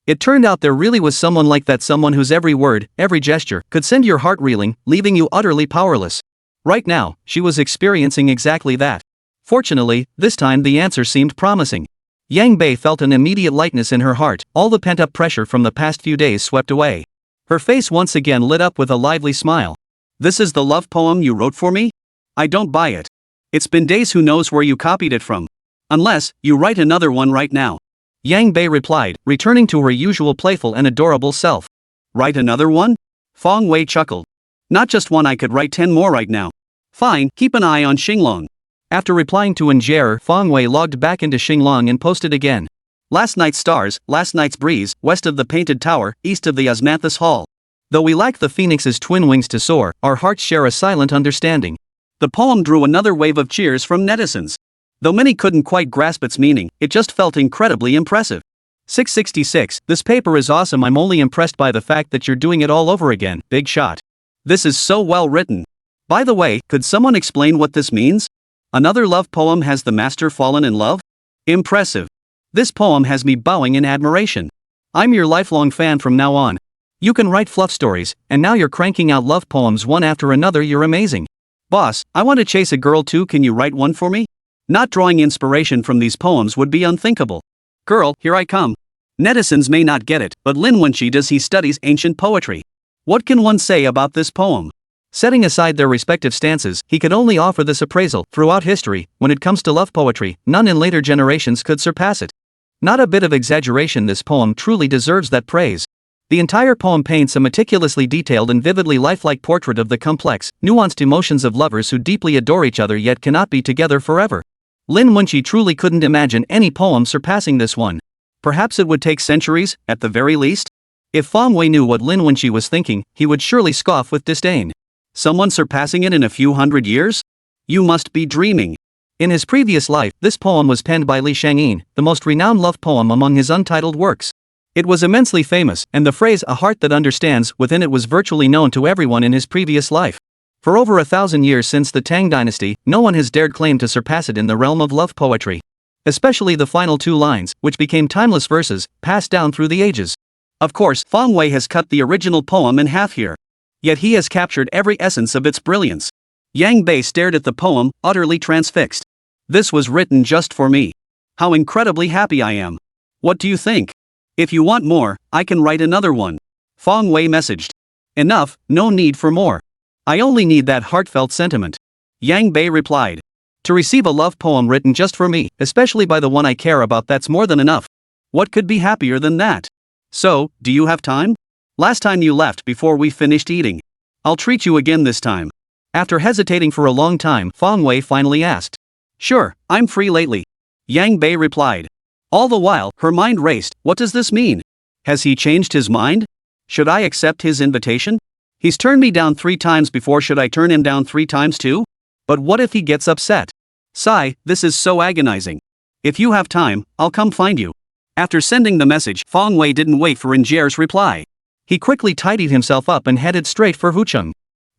It turned out there really was someone like that, someone whose every word, every gesture, could send your heart reeling, leaving you utterly powerless. Right now, she was experiencing exactly that. Fortunately, this time the answer seemed promising. Yang Bei felt an immediate lightness in her heart, all the pent-up pressure from the past few days swept away. Her face once again lit up with a lively smile. This is the love poem you wrote for me? I don't buy it. It's been days, who knows where you copied it from. Unless, you write another one right now. Yang Bei replied, returning to her usual playful and adorable self. Write another one? Feng Wei chuckled. Not just one, I could write 10 more right now. Fine, keep an eye on Xinglong. After replying to Angier, Feng Wei logged back into Xinglong and posted again. Last night's stars, last night's breeze, west of the painted tower, east of the osmanthus hall. Though we lack the phoenix's twin wings to soar, our hearts share a silent understanding. The poem drew another wave of cheers from netizens. Though many couldn't quite grasp its meaning, it just felt incredibly impressive. 666, this paper is awesome. I'm only impressed by the fact that you're doing it all over again, big shot. This is so well written. By the way, could someone explain what this means? Another love poem. Has the master fallen in love? Impressive. This poem has me bowing in admiration. I'm your lifelong fan from now on. You can write fluff stories, and now you're cranking out love poems one after another. You're amazing. Boss, I want to chase a girl too. Can you write one for me? Not drawing inspiration from these poems would be unthinkable. Girl, here I come. Netizens may not get it, but Lin Wenqi does. He studies ancient poetry. What can one say about this poem? Setting aside their respective stances, he could only offer this appraisal. Throughout history, when it comes to love poetry, none in later generations could surpass it. Not a bit of exaggeration, this poem truly deserves that praise. The entire poem paints a meticulously detailed and vividly lifelike portrait of the complex, nuanced emotions of lovers who deeply adore each other yet cannot be together forever. Lin Wenqi truly couldn't imagine any poem surpassing this one. Perhaps it would take centuries, at the very least? If Feng Wei knew what Lin Wenqi was thinking, he would surely scoff with disdain. Someone surpassing it in a few hundred years? You must be dreaming. In his previous life, this poem was penned by Li Shangyin, the most renowned love poem among his untitled works. It was immensely famous, and the phrase "a heart that understands" within it was virtually known to everyone in his previous life. For over 1,000 years since the Tang dynasty, no one has dared claim to surpass it in the realm of love poetry. Especially the final two lines, which became timeless verses, passed down through the ages. Of course, Feng Wei has cut the original poem in half here. Yet he has captured every essence of its brilliance. Yang Bei stared at the poem, utterly transfixed. This was written just for me. How incredibly happy I am. What do you think? If you want more, I can write another one. Feng Wei messaged. Enough, no need for more. I only need that heartfelt sentiment. Yang Bei replied. To receive a love poem written just for me, especially by the one I care about, that's more than enough. What could be happier than that? So, do you have time? Last time you left before we finished eating. I'll treat you again this time. After hesitating for a long time, Feng Wei finally asked. Sure, I'm free lately. Yang Bei replied. All the while, her mind raced. What does this mean? Has he changed his mind? Should I accept his invitation? He's turned me down 3 times before. Should I turn him down 3 times too? But what if he gets upset? Sigh, this is so agonizing. If you have time, I'll come find you. After sending the message, Feng Wei didn't wait for Angier's reply. He quickly tidied himself up and headed straight for Hucheng.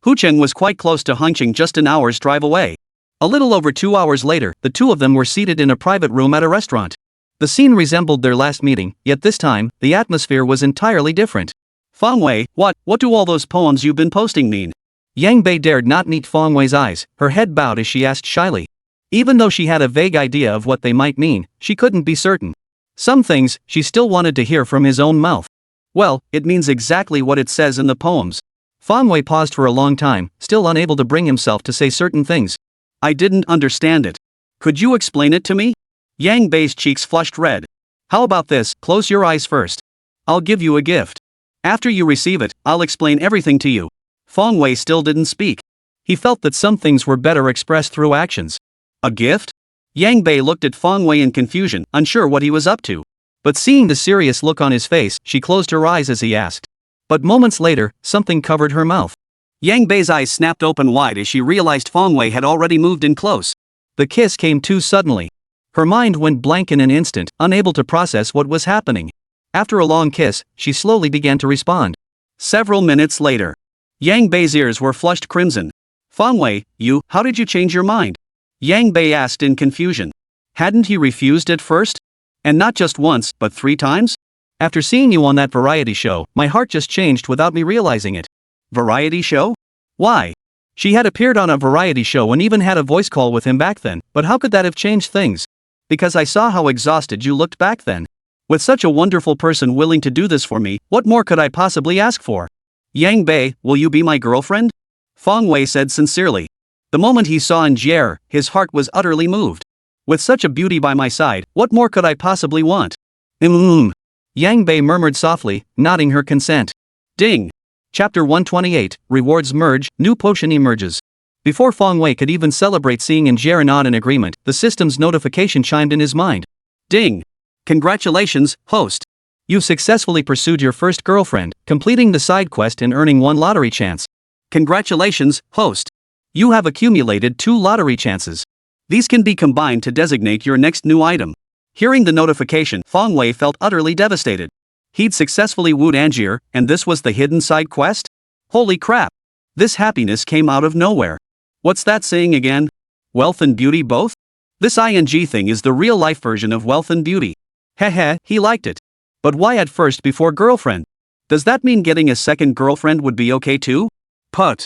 Hucheng was quite close to Hengqing, just an hour's drive away. A little over 2 hours later, the two of them were seated in a private room at a restaurant. The scene resembled their last meeting, yet this time, the atmosphere was entirely different. Feng Wei, what do all those poems you've been posting mean? Yang Bei dared not meet Feng Wei's eyes, her head bowed as she asked shyly. Even though she had a vague idea of what they might mean, she couldn't be certain. Some things, she still wanted to hear from his own mouth. Well, it means exactly what it says in the poems. Feng Wei paused for a long time, still unable to bring himself to say certain things. I didn't understand it. Could you explain it to me? Yang Bei's cheeks flushed red. How about this, close your eyes first. I'll give you a gift. After you receive it, I'll explain everything to you. Feng Wei still didn't speak. He felt that some things were better expressed through actions. A gift? Yang Bei looked at Feng Wei in confusion, unsure what he was up to. But seeing the serious look on his face, she closed her eyes as he asked. But moments later, something covered her mouth. Yang Bei's eyes snapped open wide as she realized Fong Wei had already moved in close. The kiss came too suddenly. Her mind went blank in an instant, unable to process what was happening. After a long kiss, she slowly began to respond. Several minutes later, Yang Bei's ears were flushed crimson. Fong Wei, how did you change your mind? Yang Bei asked in confusion. Hadn't he refused at first? And not just once, but 3 times? After seeing you on that variety show, my heart just changed without me realizing it. Variety show? Why? She had appeared on a variety show and even had a voice call with him back then, but how could that have changed things? Because I saw how exhausted you looked back then. With such a wonderful person willing to do this for me, what more could I possibly ask for? Yang Bei, will you be my girlfriend? Fong Wei said sincerely. The moment he saw Angier, his heart was utterly moved. With such a beauty by my side, what more could I possibly want? Yang Bei murmured softly, nodding her consent. Ding! Chapter 128, Rewards Merge, New Potion Emerges. Before Fong Wei could even celebrate seeing Angier nod in agreement, the system's notification chimed in his mind. Ding! Congratulations, host. You've successfully pursued your first girlfriend, completing the side quest and earning 1 lottery chance. Congratulations, host. You have accumulated 2 lottery chances. These can be combined to designate your next new item. Hearing the notification, Fong Wei felt utterly devastated. He'd successfully wooed Angier, and this was the hidden side quest? Holy crap! This happiness came out of nowhere. What's that saying again? Wealth and beauty both? This ing thing is the real-life version of wealth and beauty. Heh, he liked it. But why at first before girlfriend? Does that mean getting a second girlfriend would be okay too? Put.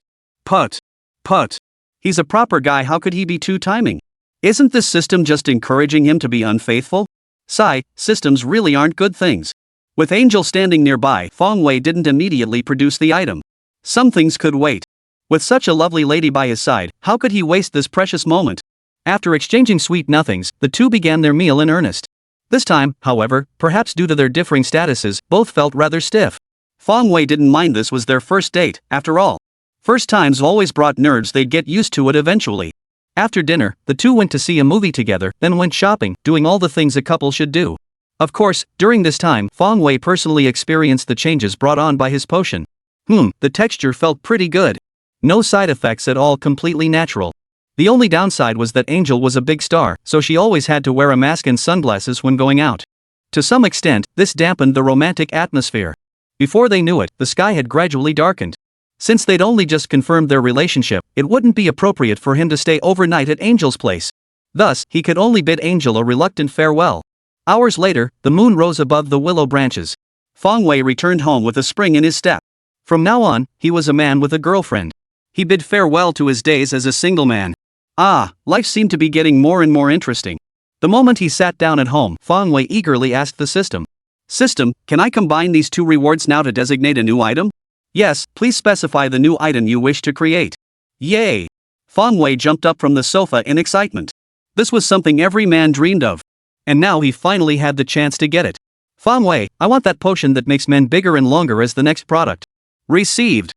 He's a proper guy, how could he be two-timing? Isn't this system just encouraging him to be unfaithful? Sigh, systems really aren't good things. With Angel standing nearby, Fong Wei didn't immediately produce the item. Some things could wait. With such a lovely lady by his side, how could he waste this precious moment? After exchanging sweet nothings, the two began their meal in earnest. This time, however, perhaps due to their differing statuses, both felt rather stiff. Fong Wei didn't mind, this was their first date, after all. First times always brought nerves, they'd get used to it eventually. After dinner, the two went to see a movie together, then went shopping, doing all the things a couple should do. Of course, during this time, Fong Wei personally experienced the changes brought on by his potion. The texture felt pretty good. No side effects at all, completely natural. The only downside was that Angel was a big star, so she always had to wear a mask and sunglasses when going out. To some extent, this dampened the romantic atmosphere. Before they knew it, the sky had gradually darkened. Since they'd only just confirmed their relationship, it wouldn't be appropriate for him to stay overnight at Angel's place. Thus, he could only bid Angel a reluctant farewell. Hours later, the moon rose above the willow branches. Fong Wei returned home with a spring in his step. From now on, he was a man with a girlfriend. He bid farewell to his days as a single man. Life seemed to be getting more and more interesting. The moment he sat down at home, Fong Wei eagerly asked the system. System, can I combine these 2 rewards now to designate a new item? Yes, please specify the new item you wish to create. Yay! Fong Wei jumped up from the sofa in excitement. This was something every man dreamed of. And now he finally had the chance to get it. Fong Wei, I want that potion that makes men bigger and longer as the next product. Received.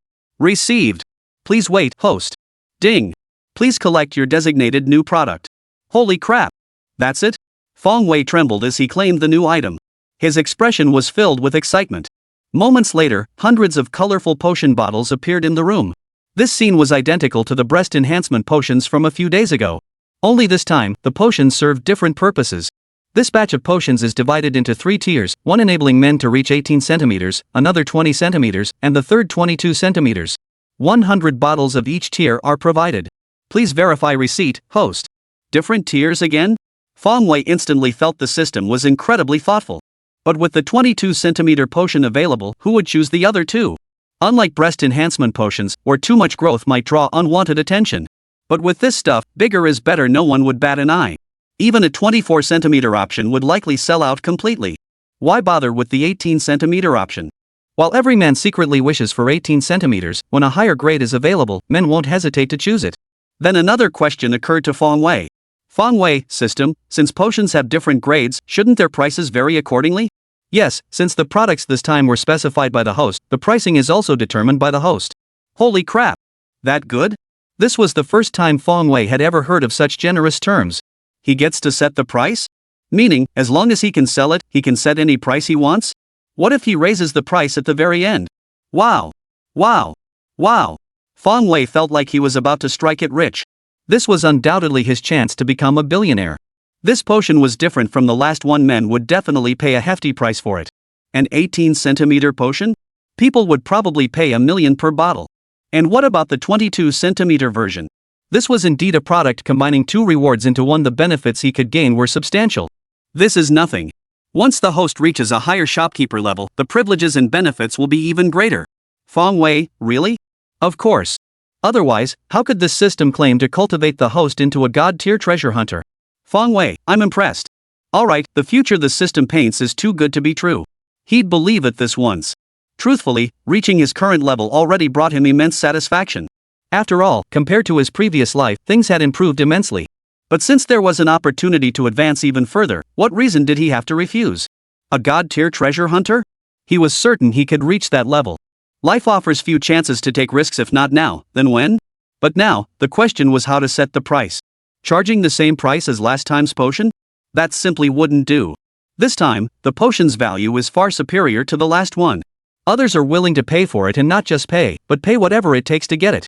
Please wait, host. Ding. Please collect your designated new product. Holy crap! That's it? Fong Wei trembled as he claimed the new item. His expression was filled with excitement. Moments later, hundreds of colorful potion bottles appeared in the room. This scene was identical to the breast enhancement potions from a few days ago. Only this time, the potions served different purposes. This batch of potions is divided into 3 tiers, one enabling men to reach 18 centimeters, another 20 centimeters, and the third 22 centimeters. 100 bottles of each tier are provided. Please verify receipt, host. Different tiers again? Fong Wei instantly felt the system was incredibly thoughtful. But with the 22 centimeter potion available, who would choose the other 2? Unlike breast enhancement potions, where too much growth might draw unwanted attention. But with this stuff, bigger is better, no one would bat an eye. Even a 24 centimeter option would likely sell out completely. Why bother with the 18 centimeter option? While every man secretly wishes for 18 centimeters, when a higher grade is available, men won't hesitate to choose it. Then another question occurred to Fong Wei. Fong Wei, system, since potions have different grades, shouldn't their prices vary accordingly? Yes, since the products this time were specified by the host, the pricing is also determined by the host. Holy crap! That good? This was the first time Fong Wei had ever heard of such generous terms. He gets to set the price? Meaning, as long as he can sell it, he can set any price he wants? What if he raises the price at the very end? Wow. Wow. Wow. Fong Wei felt like he was about to strike it rich. This was undoubtedly his chance to become a billionaire. This potion was different from the last one. Men would definitely pay a hefty price for it. An 18-centimeter potion? People would probably pay $1 million per bottle. And what about the 22-centimeter version? This was indeed a product combining two rewards into one. The benefits he could gain were substantial. This is nothing. Once the host reaches a higher shopkeeper level, the privileges and benefits will be even greater. Fong Wei, really? Of course. Otherwise, how could this system claim to cultivate the host into a god-tier treasure hunter? Fong Wei, I'm impressed. Alright, the future the system paints is too good to be true. He'd believe it this once. Truthfully, reaching his current level already brought him immense satisfaction. After all, compared to his previous life, things had improved immensely. But since there was an opportunity to advance even further, what reason did he have to refuse? A god-tier treasure hunter? He was certain he could reach that level. Life offers few chances to take risks. If not now, then when? But now, the question was how to set the price. Charging the same price as last time's potion? That simply wouldn't do. This time, the potion's value is far superior to the last one. Others are willing to pay for it, and not just pay, but pay whatever it takes to get it.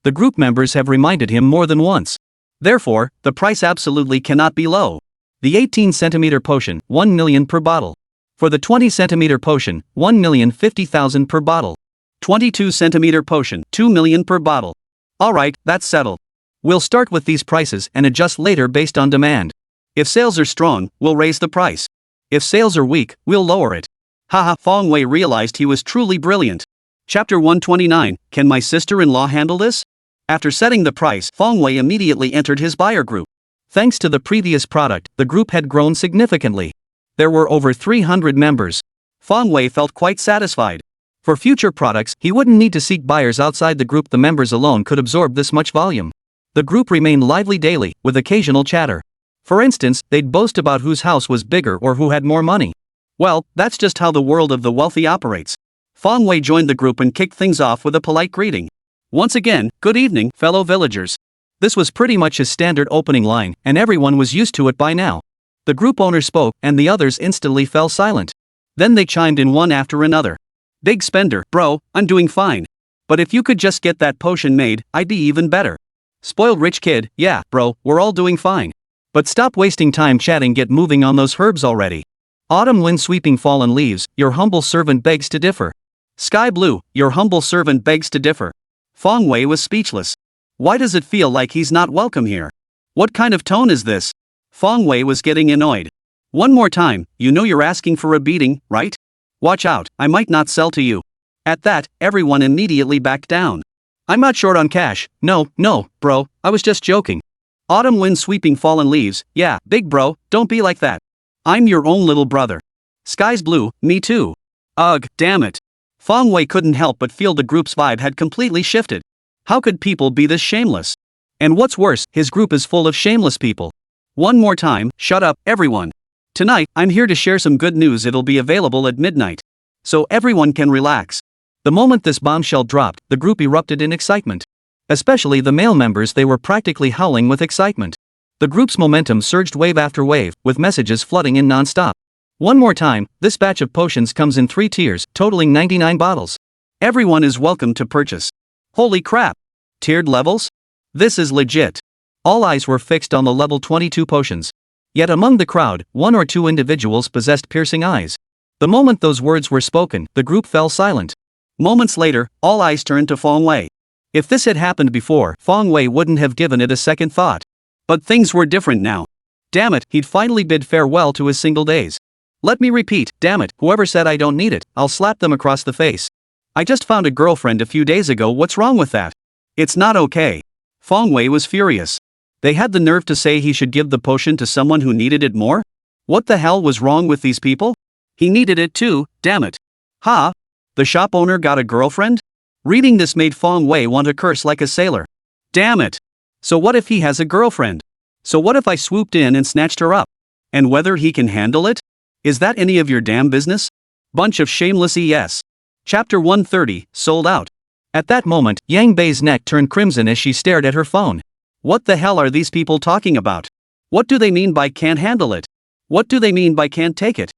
The group members have reminded him more than once. Therefore, the price absolutely cannot be low. The 18-centimeter potion, $1 million per bottle. For the 20-centimeter potion, $1,050,000 per bottle. 22-centimeter potion, $2 million per bottle. Alright, that's settled. We'll start with these prices and adjust later based on demand. If sales are strong, we'll raise the price. If sales are weak, we'll lower it. Haha, Fong Wei realized he was truly brilliant. Chapter 129, Can my sister-in-law handle this? After setting the price, Fong Wei immediately entered his buyer group. Thanks to the previous product, the group had grown significantly. There were over 300 members. Fong Wei felt quite satisfied. For future products, he wouldn't need to seek buyers outside the group. The members alone could absorb this much volume. The group remained lively daily, with occasional chatter. For instance, they'd boast about whose house was bigger or who had more money. Well, that's just how the world of the wealthy operates. Fong Wei joined the group and kicked things off with a polite greeting. Once again, good evening, fellow villagers. This was pretty much his standard opening line, and everyone was used to it by now. The group owner spoke, and the others instantly fell silent. Then they chimed in one after another. Big spender, bro, I'm doing fine. But if you could just get that potion made, I'd be even better. Spoiled rich kid, yeah, bro, we're all doing fine. But stop wasting time chatting, get moving on those herbs already. Autumn wind sweeping fallen leaves, your humble servant begs to differ. Sky blue, your humble servant begs to differ. Fong Wei was speechless. Why does it feel like he's not welcome here? What kind of tone is this? Fong Wei was getting annoyed. One more time, you know you're asking for a beating, right? Watch out, I might not sell to you. At that, everyone immediately backed down. I'm not short on cash, no, bro, I was just joking. Autumn wind sweeping fallen leaves, yeah, big bro, don't be like that. I'm your own little brother. Sky's blue, me too. Ugh, damn it. Fong Wei couldn't help but feel the group's vibe had completely shifted. How could people be this shameless? And what's worse, his group is full of shameless people. One more time, shut up, everyone. Tonight, I'm here to share some good news. It'll be available at midnight. So everyone can relax. The moment this bombshell dropped, the group erupted in excitement. Especially the male members, they were practically howling with excitement. The group's momentum surged wave after wave, with messages flooding in non-stop. One more time, this batch of potions comes in 3 tiers, totaling 99 bottles. Everyone is welcome to purchase. Holy crap! Tiered levels? This is legit. All eyes were fixed on the level 22 potions. Yet among the crowd, 1 or 2 individuals possessed piercing eyes. The moment those words were spoken, the group fell silent. Moments later, all eyes turned to Fong Wei. If this had happened before, Fong Wei wouldn't have given it a second thought. But things were different now. Damn it, he'd finally bid farewell to his single days. Let me repeat, damn it, whoever said I don't need it, I'll slap them across the face. I just found a girlfriend a few days ago, what's wrong with that? It's not okay. Fong Wei was furious. They had the nerve to say he should give the potion to someone who needed it more? What the hell was wrong with these people? He needed it too, damn it. Ha! The shop owner got a girlfriend? Reading this made Fong Wei want to curse like a sailor. Damn it! So what if he has a girlfriend? So what if I swooped in and snatched her up? And whether he can handle it? Is that any of your damn business? Bunch of shameless ES. Chapter 130, Sold Out. At that moment, Yang Bei's neck turned crimson as she stared at her phone. What the hell are these people talking about? What do they mean by can't handle it? What do they mean by can't take it?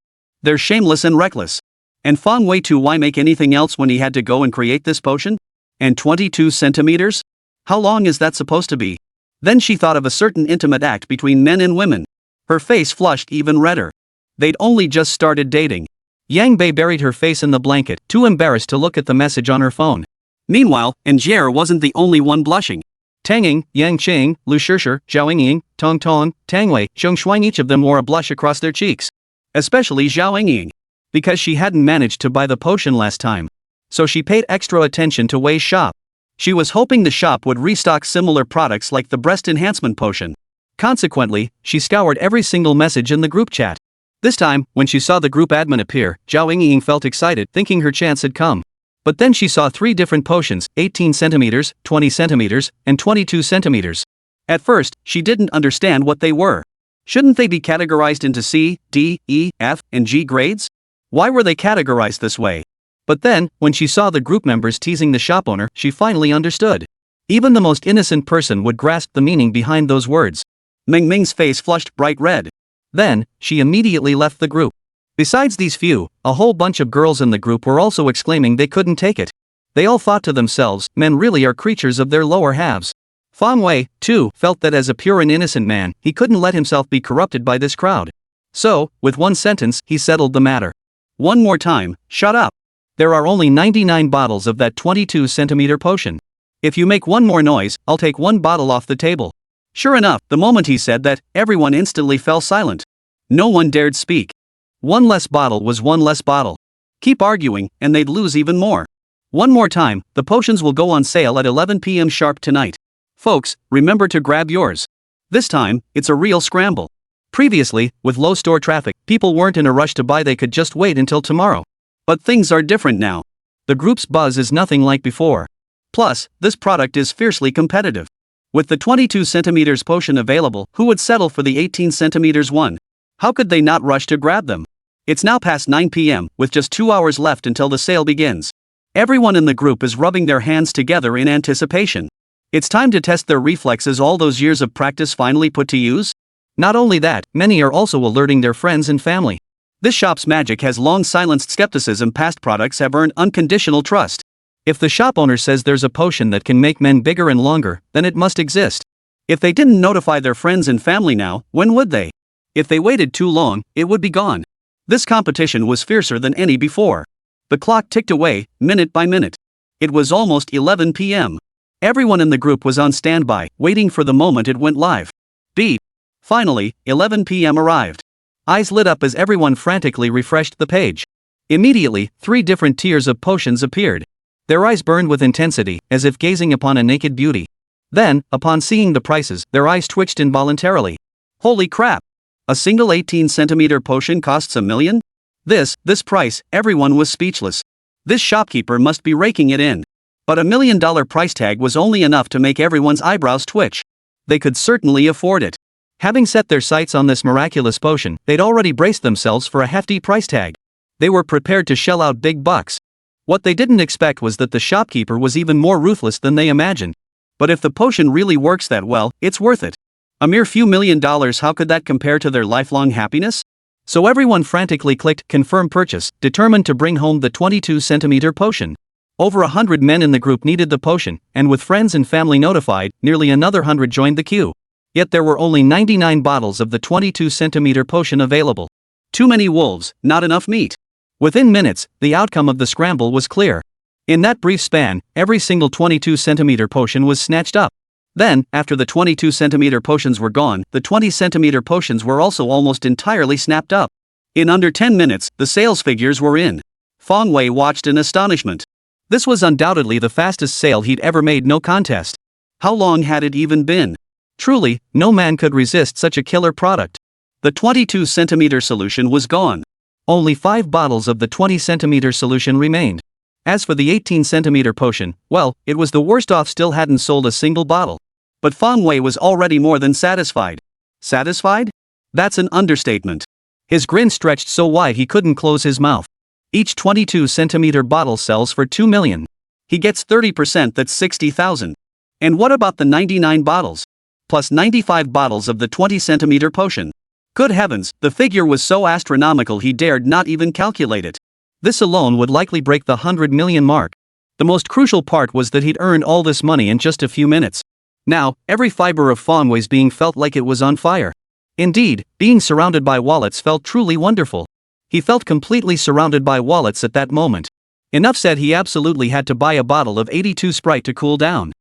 They're shameless and reckless. And Fang Wei too, why make anything else when he had to go and create this potion? And 22 centimeters? How long is that supposed to be? Then she thought of a certain intimate act between men and women. Her face flushed even redder. They'd only just started dating. Yang Bei buried her face in the blanket, too embarrassed to look at the message on her phone. Meanwhile, Angier wasn't the only one blushing. Tanging, Yang Qing, Lu Shishir, Zhao Yingying, Tong Tong, Tang Wei, Zhong Shuang, each of them wore a blush across their cheeks. Especially Zhao Yingying. Because she hadn't managed to buy the potion last time. So she paid extra attention to Wei's shop. She was hoping the shop would restock similar products like the breast enhancement potion. Consequently, she scoured every single message in the group chat. This time, when she saw the group admin appear, Zhao Yingying felt excited, thinking her chance had come. But then she saw 3 different potions, 18 centimeters, 20 centimeters, and 22 centimeters. At first, she didn't understand what they were. Shouldn't they be categorized into C, D, E, F, and G grades? Why were they categorized this way? But then, when she saw the group members teasing the shop owner, she finally understood. Even the most innocent person would grasp the meaning behind those words. Ming Ming's face flushed bright red. Then, she immediately left the group. Besides these few, a whole bunch of girls in the group were also exclaiming they couldn't take it. They all thought to themselves, men really are creatures of their lower halves. Fang Wei, too, felt that as a pure and innocent man, he couldn't let himself be corrupted by this crowd. So, with one sentence, he settled the matter. One more time, shut up. There are only 99 bottles of that 22 centimeter potion. If you make one more noise, I'll take one bottle off the table. Sure enough, the moment he said that, everyone instantly fell silent. No one dared speak. One less bottle was one less bottle. Keep arguing, and they'd lose even more. One more time, the potions will go on sale at 11 p.m. sharp tonight. Folks, remember to grab yours. This time, it's a real scramble. Previously, with low store traffic, people weren't in a rush to buy, they could just wait until tomorrow. But things are different now. The group's buzz is nothing like before. Plus, this product is fiercely competitive. With the 22 centimeters potion available, who would settle for the 18 centimeters one? How could they not rush to grab them? It's now past 9 p.m., with just 2 hours left until the sale begins. Everyone in the group is rubbing their hands together in anticipation. It's time to test their reflexes, all those years of practice finally put to use. Not only that, many are also alerting their friends and family. This shop's magic has long silenced skepticism. Past products have earned unconditional trust. If the shop owner says there's a potion that can make men bigger and longer, then it must exist. If they didn't notify their friends and family now, when would they? If they waited too long, it would be gone. This competition was fiercer than any before. The clock ticked away, minute by minute. It was almost 11 p.m. Everyone in the group was on standby, waiting for the moment it went live. Beep. Finally, 11 p.m. arrived. Eyes lit up as everyone frantically refreshed the page. Immediately, 3 different tiers of potions appeared. Their eyes burned with intensity, as if gazing upon a naked beauty. Then, upon seeing the prices, their eyes twitched involuntarily. Holy crap! A single 18 centimeter potion costs $1 million? This price, everyone was speechless. This shopkeeper must be raking it in. But $1 million price tag was only enough to make everyone's eyebrows twitch. They could certainly afford it. Having set their sights on this miraculous potion, they'd already braced themselves for a hefty price tag. They were prepared to shell out big bucks. What they didn't expect was that the shopkeeper was even more ruthless than they imagined. But if the potion really works that well, it's worth it. A mere few $1 million, how could that compare to their lifelong happiness? So everyone frantically clicked confirm purchase, determined to bring home the 22 centimeter potion. Over 100 men in the group needed the potion, and with friends and family notified, nearly another 100 joined the queue. Yet there were only 99 bottles of the 22 centimeter potion available. Too many wolves, not enough meat. Within minutes, the outcome of the scramble was clear. In that brief span, every single 22 centimeter potion was snatched up. Then, after the 22 centimeter potions were gone, the 20 centimeter potions were also almost entirely snapped up. In under 10 minutes, the sales figures were in. Fang Wei watched in astonishment. This was undoubtedly the fastest sale he'd ever made, no contest. How long had it even been? Truly, no man could resist such a killer product. The 22 centimeter solution was gone. Only 5 bottles of the 20 centimeter solution remained. As for the 18 centimeter potion, well, it was the worst off, still hadn't sold a single bottle. But Fang Wei was already more than satisfied. Satisfied? That's an understatement. His grin stretched so wide he couldn't close his mouth. Each 22 centimeter bottle sells for 2 million. He gets 30%, that's 60,000. And what about the 99 bottles? Plus 95 bottles of the 20 centimeter potion. Good heavens, the figure was so astronomical he dared not even calculate it. This alone would likely break the 100 million mark. The most crucial part was that he'd earned all this money in just a few minutes. Now, every fiber of Fong Wei's being felt like it was on fire. Indeed, being surrounded by wallets felt truly wonderful. He felt completely surrounded by wallets at that moment. Enough said, he absolutely had to buy a bottle of 82 Sprite to cool down.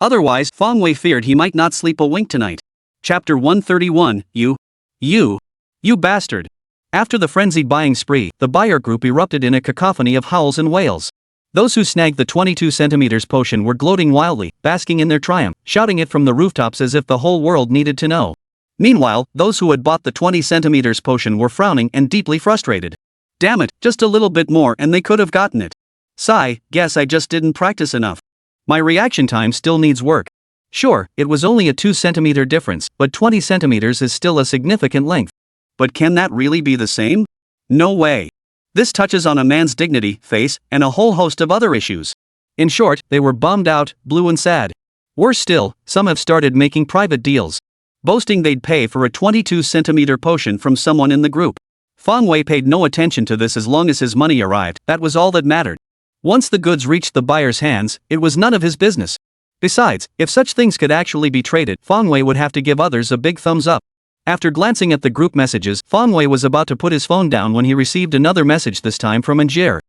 Otherwise, Fong Wei feared he might not sleep a wink tonight. Chapter 131, You bastard. After the frenzied buying spree, the buyer group erupted in a cacophony of howls and wails. Those who snagged the 22 centimeters potion were gloating wildly, basking in their triumph, shouting it from the rooftops as if the whole world needed to know. Meanwhile, those who had bought the 20 centimeters potion were frowning and deeply frustrated. Damn it, just a little bit more and they could have gotten it. Sigh, guess I just didn't practice enough. My reaction time still needs work. Sure, it was only a 2 centimeter difference, but 20 centimeters is still a significant length. But can that really be the same? No way. This touches on a man's dignity, face, and a whole host of other issues. In short, they were bummed out, blue and sad. Worse still, some have started making private deals, boasting they'd pay for a 22 centimeter potion from someone in the group. Fong Wei paid no attention to this as long as his money arrived, that was all that mattered. Once the goods reached the buyer's hands, it was none of his business. Besides, if such things could actually be traded, Fong Wei would have to give others a big thumbs up. After glancing at the group messages, Fong Wei was about to put his phone down when he received another message, this time from Angier.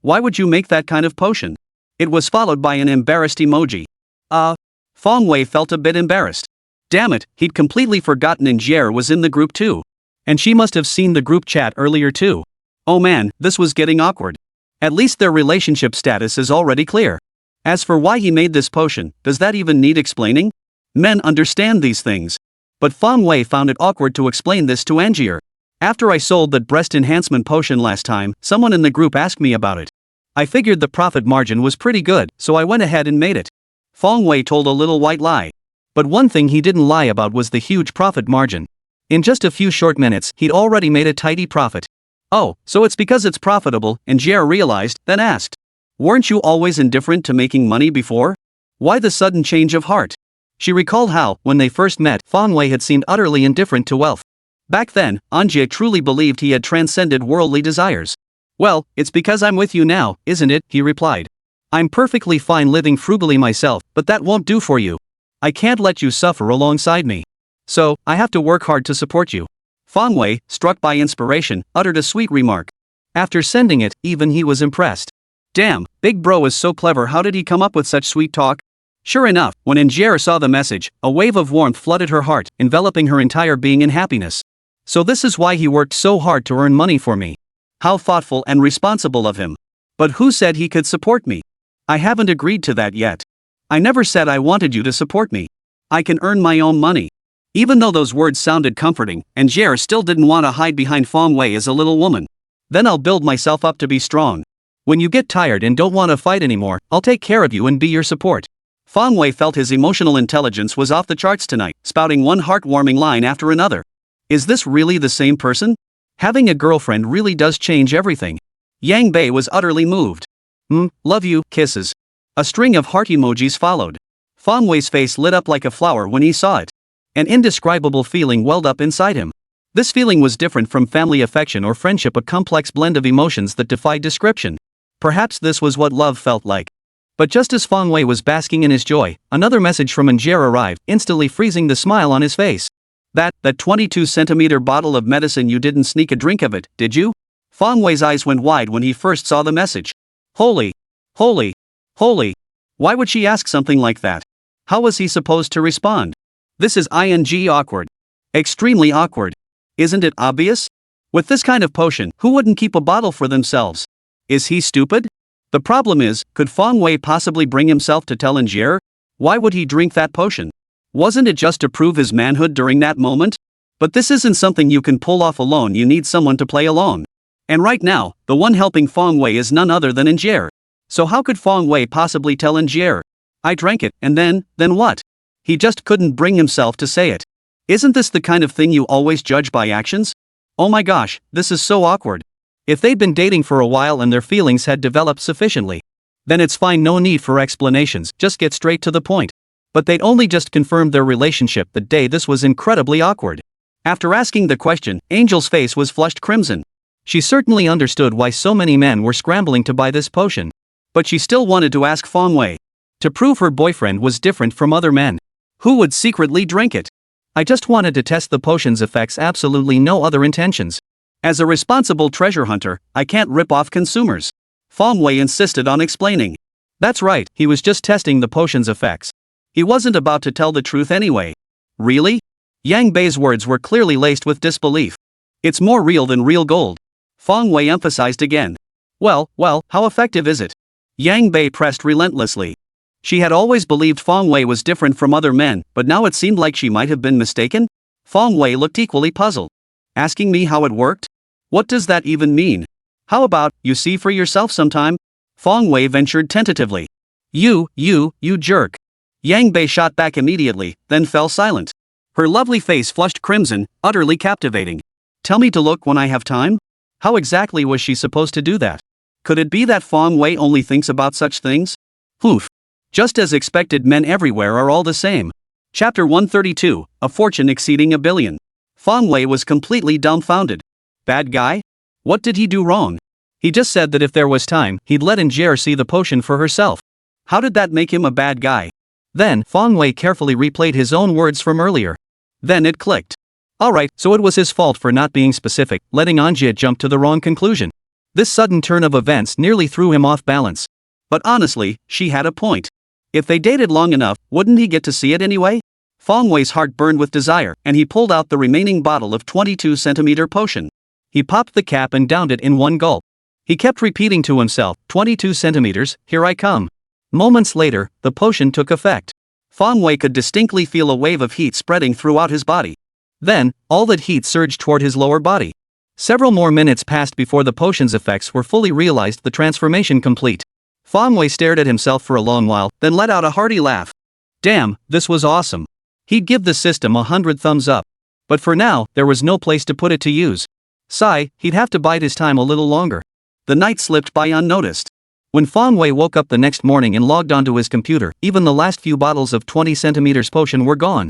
Why would you make that kind of potion? It was followed by an embarrassed emoji. Fong Wei felt a bit embarrassed. Damn it, he'd completely forgotten Angier was in the group too. And she must have seen the group chat earlier too. Oh man, this was getting awkward. At least their relationship status is already clear. As for why he made this potion, does that even need explaining? Men understand these things. But Fong Wei found it awkward to explain this to Angier. After I sold that breast enhancement potion last time, someone in the group asked me about it. I figured the profit margin was pretty good, so I went ahead and made it. Fong Wei told a little white lie. But one thing he didn't lie about was the huge profit margin. In just a few short minutes, he'd already made a tidy profit. Oh, so it's because it's profitable, Angier realized, then asked. Weren't you always indifferent to making money before? Why the sudden change of heart? She recalled how, when they first met, Fong Wei had seemed utterly indifferent to wealth. Back then, Angier truly believed he had transcended worldly desires. Well, it's because I'm with you now, isn't it? He replied. I'm perfectly fine living frugally myself, but that won't do for you. I can't let you suffer alongside me. So, I have to work hard to support you. Fong Wei, struck by inspiration, uttered a sweet remark. After sending it, even he was impressed. Damn, big bro is so clever, how did he come up with such sweet talk? Sure enough, when Angier saw the message, a wave of warmth flooded her heart, enveloping her entire being in happiness. So this is why he worked so hard to earn money for me. How thoughtful and responsible of him. But who said he could support me? I haven't agreed to that yet. I never said I wanted you to support me. I can earn my own money. Even though those words sounded comforting, Angier still didn't want to hide behind Fong Wei as a little woman. Then I'll build myself up to be strong. When you get tired and don't want to fight anymore, I'll take care of you and be your support. Fong Wei felt his emotional intelligence was off the charts tonight, spouting one heartwarming line after another. Is this really the same person? Having a girlfriend really does change everything. Yang Bei was utterly moved. Love you, kisses. A string of heart emojis followed. Fong Wei's face lit up like a flower when he saw it. An indescribable feeling welled up inside him. This feeling was different from family affection or friendship, a complex blend of emotions that defied description. Perhaps this was what love felt like. But just as Fong Wei was basking in his joy, another message from Angier arrived, instantly freezing the smile on his face. That 22 centimeter bottle of medicine, you didn't sneak a drink of it, did you? Fong Wei's eyes went wide when he first saw the message. Holy. Why would she ask something like that? How was he supposed to respond? This is awkward. Extremely awkward. Isn't it obvious? With this kind of potion, who wouldn't keep a bottle for themselves? Is he stupid? The problem is, could Fong Wei possibly bring himself to tell Angier? Why would he drink that potion? Wasn't it just to prove his manhood during that moment? But this isn't something you can pull off alone, you need someone to play along. And right now, the one helping Fong Wei is none other than Angier. So how could Fong Wei possibly tell Angier? I drank it, and then what? He just couldn't bring himself to say it. Isn't this the kind of thing you always judge by actions? Oh my gosh, this is so awkward. If they'd been dating for a while and their feelings had developed sufficiently, then it's fine, no need for explanations, just get straight to the point. But they'd only just confirmed their relationship the day this was incredibly awkward. After asking the question, Angel's face was flushed crimson. She certainly understood why so many men were scrambling to buy this potion. But she still wanted to ask Fong Wei. To prove her boyfriend was different from other men. Who would secretly drink it? I just wanted to test the potion's effects, absolutely no other intentions. As a responsible treasure hunter, I can't rip off consumers. Fong Wei insisted on explaining. That's right, he was just testing the potion's effects. He wasn't about to tell the truth anyway. Really? Yang Bei's words were clearly laced with disbelief. It's more real than real gold. Fong Wei emphasized again. Well, how effective is it? Yang Bei pressed relentlessly. She had always believed Fong Wei was different from other men, but now it seemed like she might have been mistaken? Fong Wei looked equally puzzled. Asking me how it worked? What does that even mean? How about, you see for yourself sometime? Fong Wei ventured tentatively. You jerk. Yang Bei shot back immediately, then fell silent. Her lovely face flushed crimson, utterly captivating. Tell me to look when I have time? How exactly was she supposed to do that? Could it be that Fong Wei only thinks about such things? Oof. Just as expected, men everywhere are all the same. Chapter 132, A Fortune Exceeding $1 Billion. Fong Wei was completely dumbfounded. Bad guy? What did he do wrong? He just said that if there was time, he'd let Injere see the potion for herself. How did that make him a bad guy? Then, Fong Wei carefully replayed his own words from earlier. Then it clicked. Alright, so it was his fault for not being specific, letting Anjie jump to the wrong conclusion. This sudden turn of events nearly threw him off balance. But honestly, she had a point. If they dated long enough, wouldn't he get to see it anyway? Fong Wei's heart burned with desire, and he pulled out the remaining bottle of 22-centimeter potion. He popped the cap and downed it in one gulp. He kept repeating to himself, 22 centimeters, here I come. Moments later, the potion took effect. Fong Wei could distinctly feel a wave of heat spreading throughout his body. Then, all that heat surged toward his lower body. Several more minutes passed before the potion's effects were fully realized, the transformation complete. Fong Wei stared at himself for a long while, then let out a hearty laugh. Damn, this was awesome. He'd give the system 100 thumbs up. But for now, there was no place to put it to use. Sigh, he'd have to bide his time a little longer. The night slipped by unnoticed. When Fong Wei woke up the next morning and logged onto his computer, even the last few bottles of 20 centimeters potion were gone.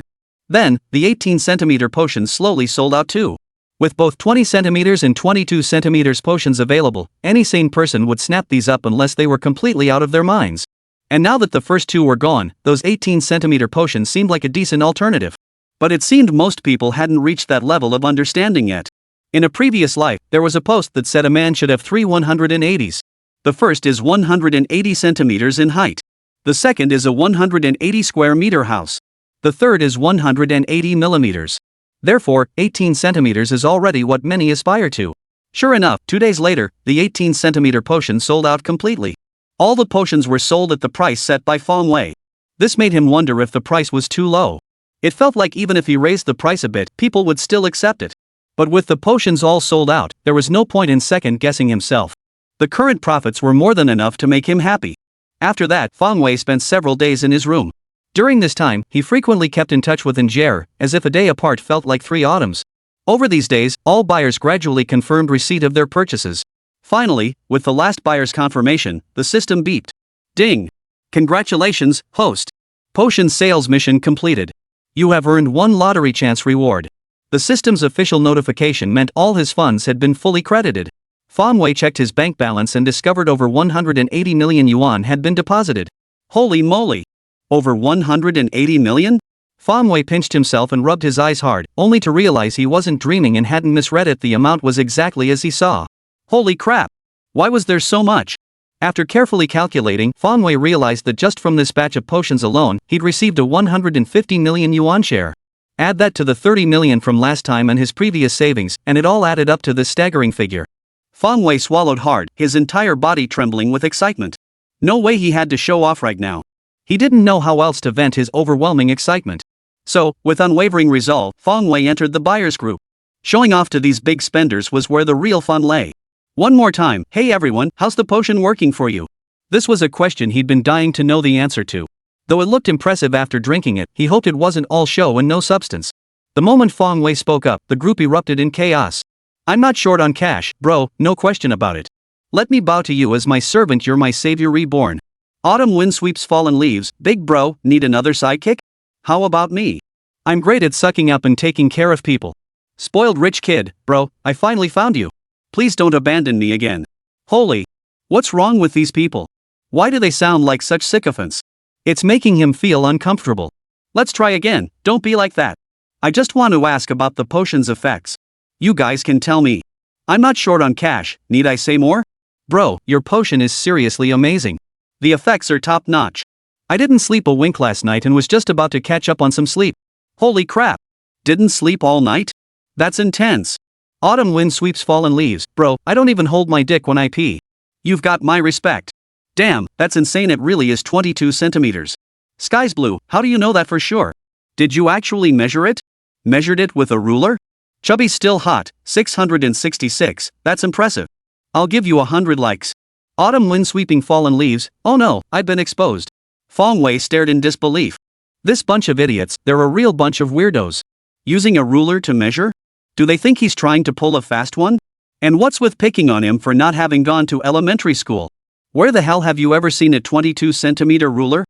Then, the 18 centimeter potion slowly sold out too. With both 20 centimeters and 22 centimeters potions available, any sane person would snap these up unless they were completely out of their minds. And now that the first two were gone, those 18 centimeter potions seemed like a decent alternative. But it seemed most people hadn't reached that level of understanding yet. In a previous life, there was a post that said a man should have 3 180s. The first is 180 centimeters in height. The second is a 180 square meter house. The third is 180 millimeters. Therefore, 18 centimeters is already what many aspire to. Sure enough, 2 days later, the 18 centimeter potion sold out completely. All the potions were sold at the price set by Fong Wei. This made him wonder if the price was too low. It felt like even if he raised the price a bit, people would still accept it. But with the potions all sold out, there was no point in second-guessing himself. The current profits were more than enough to make him happy. After that, Fong Wei spent several days in his room. During this time, he frequently kept in touch with Injere, as if a day apart felt like 3 autumns. Over these days, all buyers gradually confirmed receipt of their purchases. Finally, with the last buyer's confirmation, the system beeped. Ding! Congratulations, host! Potion sales mission completed. You have earned 1 lottery chance reward. The system's official notification meant all his funds had been fully credited. Fong Wei checked his bank balance and discovered over 180 million yuan had been deposited. Holy moly! Over 180 million? Fong Wei pinched himself and rubbed his eyes hard, only to realize he wasn't dreaming and hadn't misread it. The amount was exactly as he saw. Holy crap! Why was there so much? After carefully calculating, Fong Wei realized that just from this batch of potions alone, he'd received a 150 million yuan share. Add that to the 30 million from last time and his previous savings, and it all added up to this staggering figure. Fong Wei swallowed hard, his entire body trembling with excitement. No way he had to show off right now. He didn't know how else to vent his overwhelming excitement. So, with unwavering resolve, Fong Wei entered the buyers group. Showing off to these big spenders was where the real fun lay. One more time, hey everyone, how's the potion working for you? This was a question he'd been dying to know the answer to. Though it looked impressive after drinking it, he hoped it wasn't all show and no substance. The moment Fong Wei spoke up, the group erupted in chaos. I'm not short on cash, bro, no question about it. Let me bow to you as my servant, you're my savior reborn. Autumn wind sweeps fallen leaves, big bro, need another sidekick? How about me? I'm great at sucking up and taking care of people. Spoiled rich kid, bro, I finally found you. Please don't abandon me again. Holy. What's wrong with these people? Why do they sound like such sycophants? It's making him feel uncomfortable. Let's try again, don't be like that. I just want to ask about the potion's effects. You guys can tell me. I'm not short on cash, need I say more? Bro, your potion is seriously amazing. The effects are top notch. I didn't sleep a wink last night and was just about to catch up on some sleep. Holy crap. Didn't sleep all night? That's intense. Autumn wind sweeps fallen leaves. Bro, I don't even hold my dick when I pee. You've got my respect. Damn, that's insane, it really is 22 centimeters. Sky's blue, how do you know that for sure? Did you actually measure it? Measured it with a ruler? Chubby's still hot, 666, that's impressive. I'll give you 100 likes. Autumn wind sweeping fallen leaves. Oh no, I've been exposed. Fong Wei stared in disbelief. This bunch of idiots, they're a real bunch of weirdos. Using a ruler to measure? Do they think he's trying to pull a fast one? And what's with picking on him for not having gone to elementary school? Where the hell have you ever seen a 22 centimeter ruler?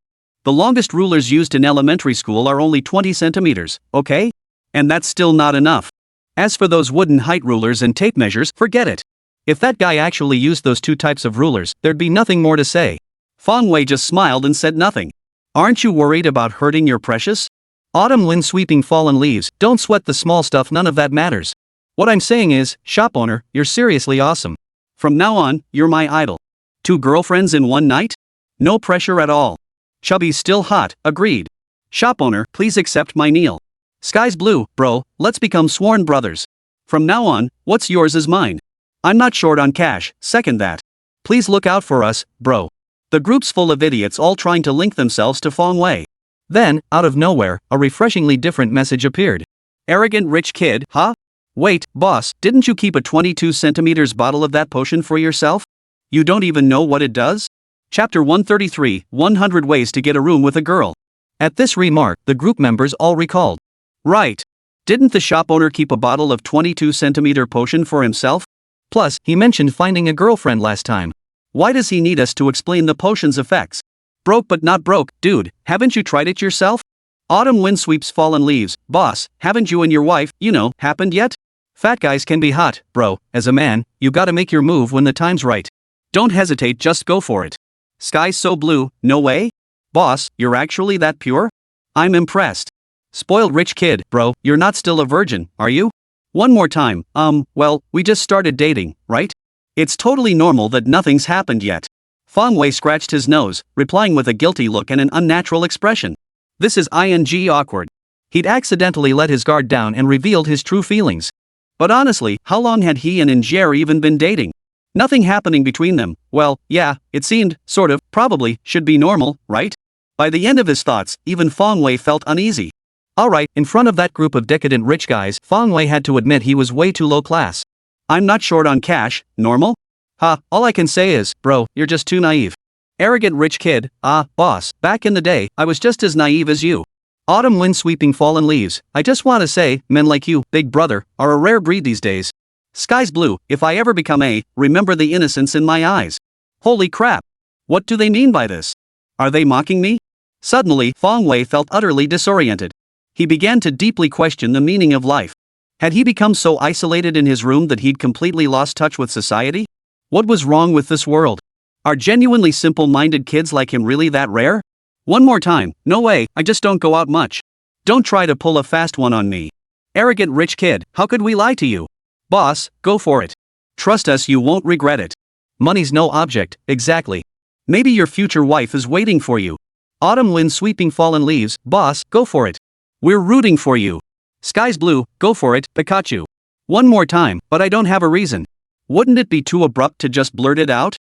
The longest rulers used in elementary school are only 20 centimeters, okay? And that's still not enough. As for those wooden height rulers and tape measures, forget it. If that guy actually used those two types of rulers, there'd be nothing more to say. Fong Wei just smiled and said nothing. Aren't you worried about hurting your precious? Autumn wind sweeping fallen leaves. Don't sweat the small stuff, none of that matters. What I'm saying is, shop owner, you're seriously awesome. From now on, you're my idol. 2 girlfriends in one night? No pressure at all. Chubby's still hot, agreed. Shop owner, please accept my kneel. Sky's blue, bro, let's become sworn brothers. From now on, what's yours is mine. I'm not short on cash, second that. Please look out for us, bro. The group's full of idiots all trying to link themselves to Fong Wei. Then, out of nowhere, a refreshingly different message appeared. Arrogant rich kid, huh? Wait, boss, didn't you keep a 22 centimeters bottle of that potion for yourself? You don't even know what it does? Chapter 133, 100 Ways to Get a Room with a Girl. At this remark, the group members all recalled. Right. Didn't the shop owner keep a bottle of 22 centimeter potion for himself? Plus, he mentioned finding a girlfriend last time. Why does he need us to explain the potion's effects? Broke but not broke, dude, haven't you tried it yourself? Autumn wind sweeps fallen leaves, boss, haven't you and your wife, happened yet? Fat guys can be hot, bro. As a man, you gotta make your move when the time's right. Don't hesitate, just go for it. Sky's so blue, no way? Boss, you're actually that pure? I'm impressed. Spoiled rich kid, bro, you're not still a virgin, are you? One more time, well, we just started dating, right? It's totally normal that nothing's happened yet. Fong Wei scratched his nose, replying with a guilty look and an unnatural expression. This is awkward. He'd accidentally let his guard down and revealed his true feelings. But honestly, how long had he and Injere even been dating? Nothing happening between them. Well, yeah, it seemed, sort of, probably, should be normal, right? By the end of his thoughts, even Fong Wei felt uneasy. Alright, in front of that group of decadent rich guys, Fong Wei had to admit he was way too low class. I'm not short on cash, normal? All I can say is, bro, you're just too naive. Arrogant rich kid, boss, back in the day, I was just as naive as you. Autumn wind sweeping fallen leaves. I just want to say, men like you, big brother, are a rare breed these days. Sky's blue, if I ever become remember the innocence in my eyes. Holy crap. What do they mean by this? Are they mocking me? Suddenly, Fong Wei felt utterly disoriented. He began to deeply question the meaning of life. Had he become so isolated in his room that he'd completely lost touch with society? What was wrong with this world? Are genuinely simple-minded kids like him really that rare? One more time, no way, I just don't go out much. Don't try to pull a fast one on me. Arrogant rich kid, how could we lie to you? Boss, go for it. Trust us, you won't regret it. Money's no object, exactly. Maybe your future wife is waiting for you. Autumn wind sweeping fallen leaves, boss, go for it. We're rooting for you. Sky's blue, go for it, Pikachu. One more time, but I don't have a reason. Wouldn't it be too abrupt to just blurt it out?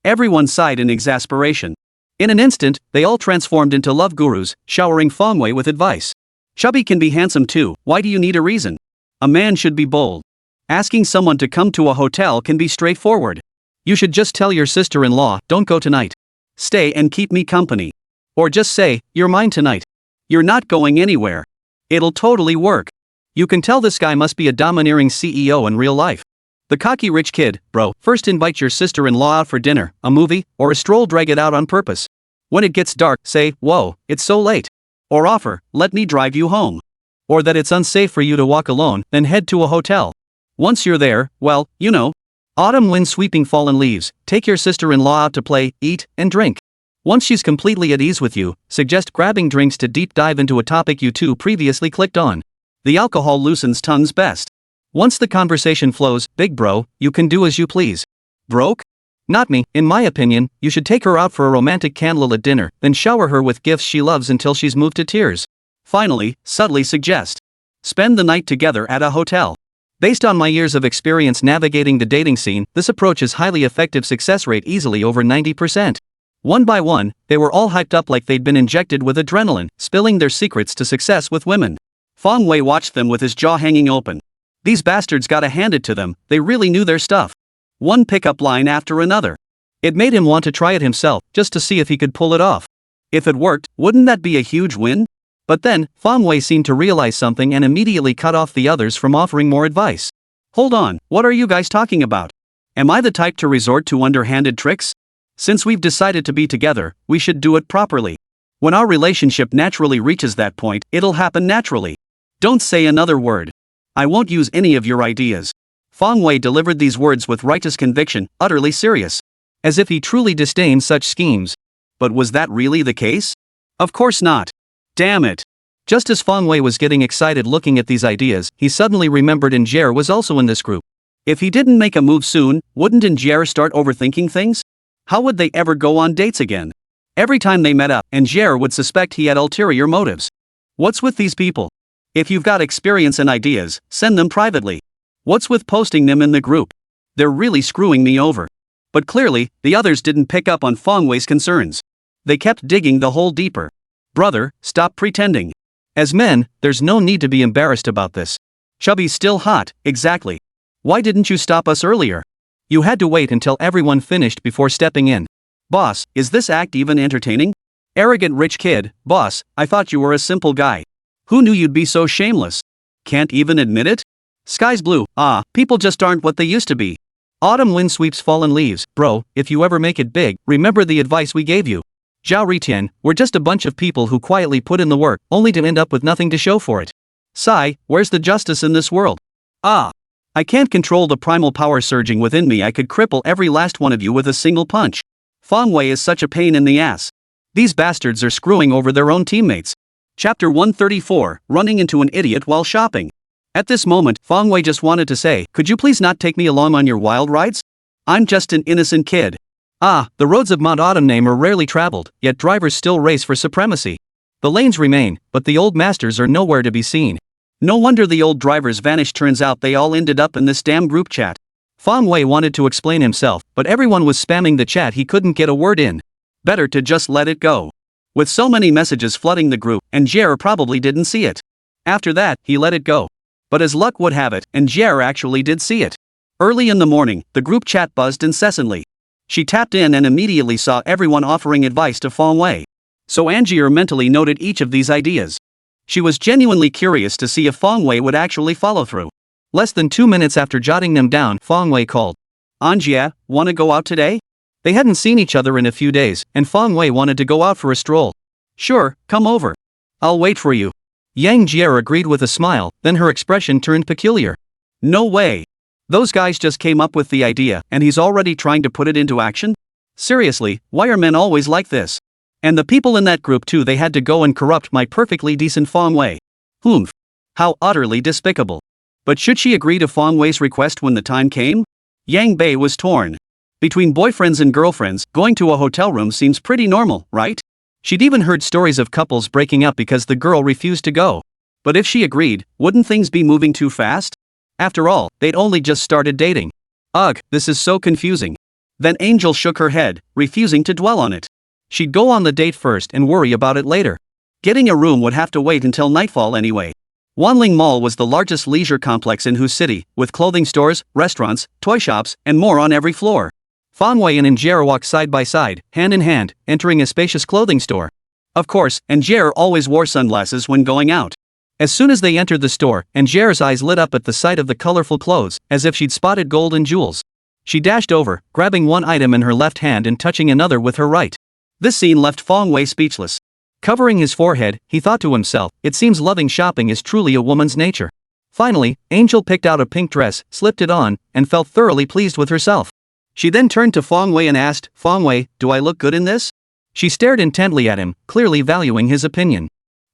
Everyone sighed in exasperation. In an instant, they all transformed into love gurus, showering Fong Wei with advice. Chubby can be handsome too, why do you need a reason? A man should be bold. Asking someone to come to a hotel can be straightforward. You should just tell your sister-in-law, don't go tonight. Stay and keep me company. Or just say, you're mine tonight. You're not going anywhere. It'll totally work. You can tell this guy must be a domineering CEO in real life. The cocky rich kid, bro, first invite your sister-in-law out for dinner, a movie, or a stroll, drag it out on purpose. When it gets dark, say, whoa, it's so late. Or offer, let me drive you home. Or that it's unsafe for you to walk alone, then head to a hotel. Once you're there, well, you know. Autumn wind sweeping fallen leaves, take your sister-in-law out to play, eat, and drink. Once she's completely at ease with you, suggest grabbing drinks to deep dive into a topic you two previously clicked on. The alcohol loosens tongues best. Once the conversation flows, big bro, you can do as you please. Broke? Not me, in my opinion, you should take her out for a romantic candlelit dinner, then shower her with gifts she loves until she's moved to tears. Finally, subtly suggest. Spend the night together at a hotel. Based on my years of experience navigating the dating scene, this approach is highly effective, success rate easily over 90%. One by one, they were all hyped up like they'd been injected with adrenaline, spilling their secrets to success with women. Feng Wei watched them with his jaw hanging open. These bastards gotta hand it to them, they really knew their stuff. One pickup line after another. It made him want to try it himself, just to see if he could pull it off. If it worked, wouldn't that be a huge win? But then, Feng Wei seemed to realize something and immediately cut off the others from offering more advice. Hold on, what are you guys talking about? Am I the type to resort to underhanded tricks? Since we've decided to be together, we should do it properly. When our relationship naturally reaches that point, it'll happen naturally. Don't say another word. I won't use any of your ideas. Feng Wei delivered these words with righteous conviction, utterly serious. As if he truly disdained such schemes. But was that really the case? Of course not. Damn it. Just as Feng Wei was getting excited looking at these ideas, he suddenly remembered Injere was also in this group. If he didn't make a move soon, wouldn't Injere start overthinking things? How would they ever go on dates again? Every time they met up, Injere would suspect he had ulterior motives. What's with these people? If you've got experience and ideas, send them privately. What's with posting them in the group? They're really screwing me over. But clearly, the others didn't pick up on Feng Wei's concerns. They kept digging the hole deeper. Brother, stop pretending. As men, there's no need to be embarrassed about this. Chubby's still hot, exactly. Why didn't you stop us earlier? You had to wait until everyone finished before stepping in. Boss, is this act even entertaining? Arrogant rich kid, boss, I thought you were a simple guy. Who knew you'd be so shameless? Can't even admit it? Sky's blue, people just aren't what they used to be. Autumn wind sweeps fallen leaves, bro, if you ever make it big, remember the advice we gave you. Zhao Ritian, we're just a bunch of people who quietly put in the work, only to end up with nothing to show for it. Sai, where's the justice in this world? I can't control the primal power surging within me. I could cripple every last one of you with a single punch. Feng Wei is such a pain in the ass. These bastards are screwing over their own teammates. Chapter 134, Running into an Idiot While Shopping. At this moment, Feng Wei just wanted to say, could you please not take me along on your wild rides? I'm just an innocent kid. The roads of Mount Autumname are rarely traveled, yet drivers still race for supremacy. The lanes remain, but the old masters are nowhere to be seen. No wonder the old drivers vanished. Turns out they all ended up in this damn group chat. Feng Wei wanted to explain himself, but everyone was spamming the chat, he couldn't get a word in. Better to just let it go. With so many messages flooding the group, Injere probably didn't see it. After that, he let it go. But as luck would have it, Injere actually did see it. Early in the morning, the group chat buzzed incessantly. She tapped in and immediately saw everyone offering advice to Feng Wei. So Angier mentally noted each of these ideas. She was genuinely curious to see if Feng Wei would actually follow through. Less than 2 minutes after jotting them down, Feng Wei called. Anjia, wanna go out today? They hadn't seen each other in a few days, and Feng Wei wanted to go out for a stroll. Sure, come over. I'll wait for you. Yang Jie agreed with a smile, then her expression turned peculiar. No way. Those guys just came up with the idea, and he's already trying to put it into action? Seriously, why are men always like this? And the people in that group too, they had to go and corrupt my perfectly decent Feng Wei. Humph. How utterly despicable. But should she agree to Feng Wei's request when the time came? Yang Bei was torn. Between boyfriends and girlfriends, going to a hotel room seems pretty normal, right? She'd even heard stories of couples breaking up because the girl refused to go. But if she agreed, wouldn't things be moving too fast? After all, they'd only just started dating. Ugh, this is so confusing. Then Angel shook her head, refusing to dwell on it. She'd go on the date first and worry about it later. Getting a room would have to wait until nightfall anyway. Wanling Mall was the largest leisure complex in Hu City, with clothing stores, restaurants, toy shops, and more on every floor. Feng Wei and Injere walked side by side, hand in hand, entering a spacious clothing store. Of course, Injere always wore sunglasses when going out. As soon as they entered the store, Injere's eyes lit up at the sight of the colorful clothes, as if she'd spotted gold and jewels. She dashed over, grabbing one item in her left hand and touching another with her right. This scene left Feng Wei speechless. Covering his forehead, he thought to himself, it seems loving shopping is truly a woman's nature. Finally, Angel picked out a pink dress, slipped it on, and felt thoroughly pleased with herself. She then turned to Fong Wei and asked, "Fong Wei, do I look good in this?" She stared intently at him, clearly valuing his opinion.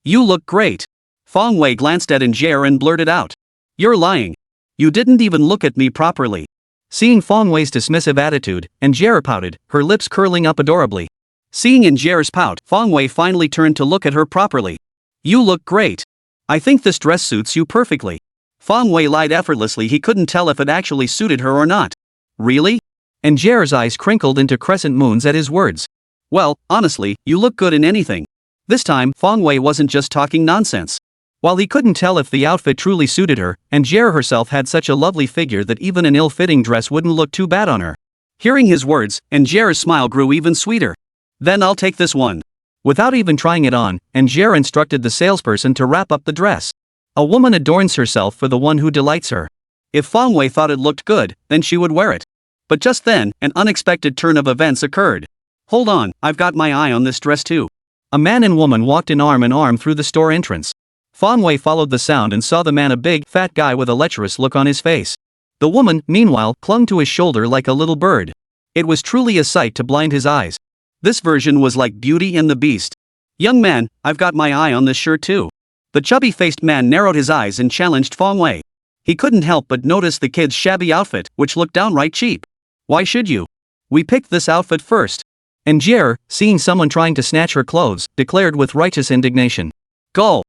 "You look great." Fong Wei glanced at Angier and blurted out, "You're lying. You didn't even look at me properly." Seeing Fong Wei's dismissive attitude, Angier pouted, her lips curling up adorably. Seeing Angier's pout, Fong Wei finally turned to look at her properly. "You look great. I think this dress suits you perfectly." Fong Wei lied effortlessly. He couldn't tell if it actually suited her or not. "Really?" Angier's eyes crinkled into crescent moons at his words. "Well, honestly, you look good in anything." This time, Fong Wei wasn't just talking nonsense. While he couldn't tell if the outfit truly suited her, Angier herself had such a lovely figure that even an ill-fitting dress wouldn't look too bad on her. Hearing his words, Angier's smile grew even sweeter. "Then I'll take this one." Without even trying it on, Angier instructed the salesperson to wrap up the dress. A woman adorns herself for the one who delights her. If Fong Wei thought it looked good, then she would wear it. But just then, an unexpected turn of events occurred. "Hold on, I've got my eye on this dress too." A man and woman walked in arm through the store entrance. Fong Wei followed the sound and saw the man, a big, fat guy with a lecherous look on his face. The woman, meanwhile, clung to his shoulder like a little bird. It was truly a sight to blind his eyes. This version was like Beauty and the Beast. "Young man, I've got my eye on this shirt too." The chubby-faced man narrowed his eyes and challenged Fong Wei. He couldn't help but notice the kid's shabby outfit, which looked downright cheap. "Why should you? We picked this outfit first." Angier, seeing someone trying to snatch her clothes, declared with righteous indignation. "Go!"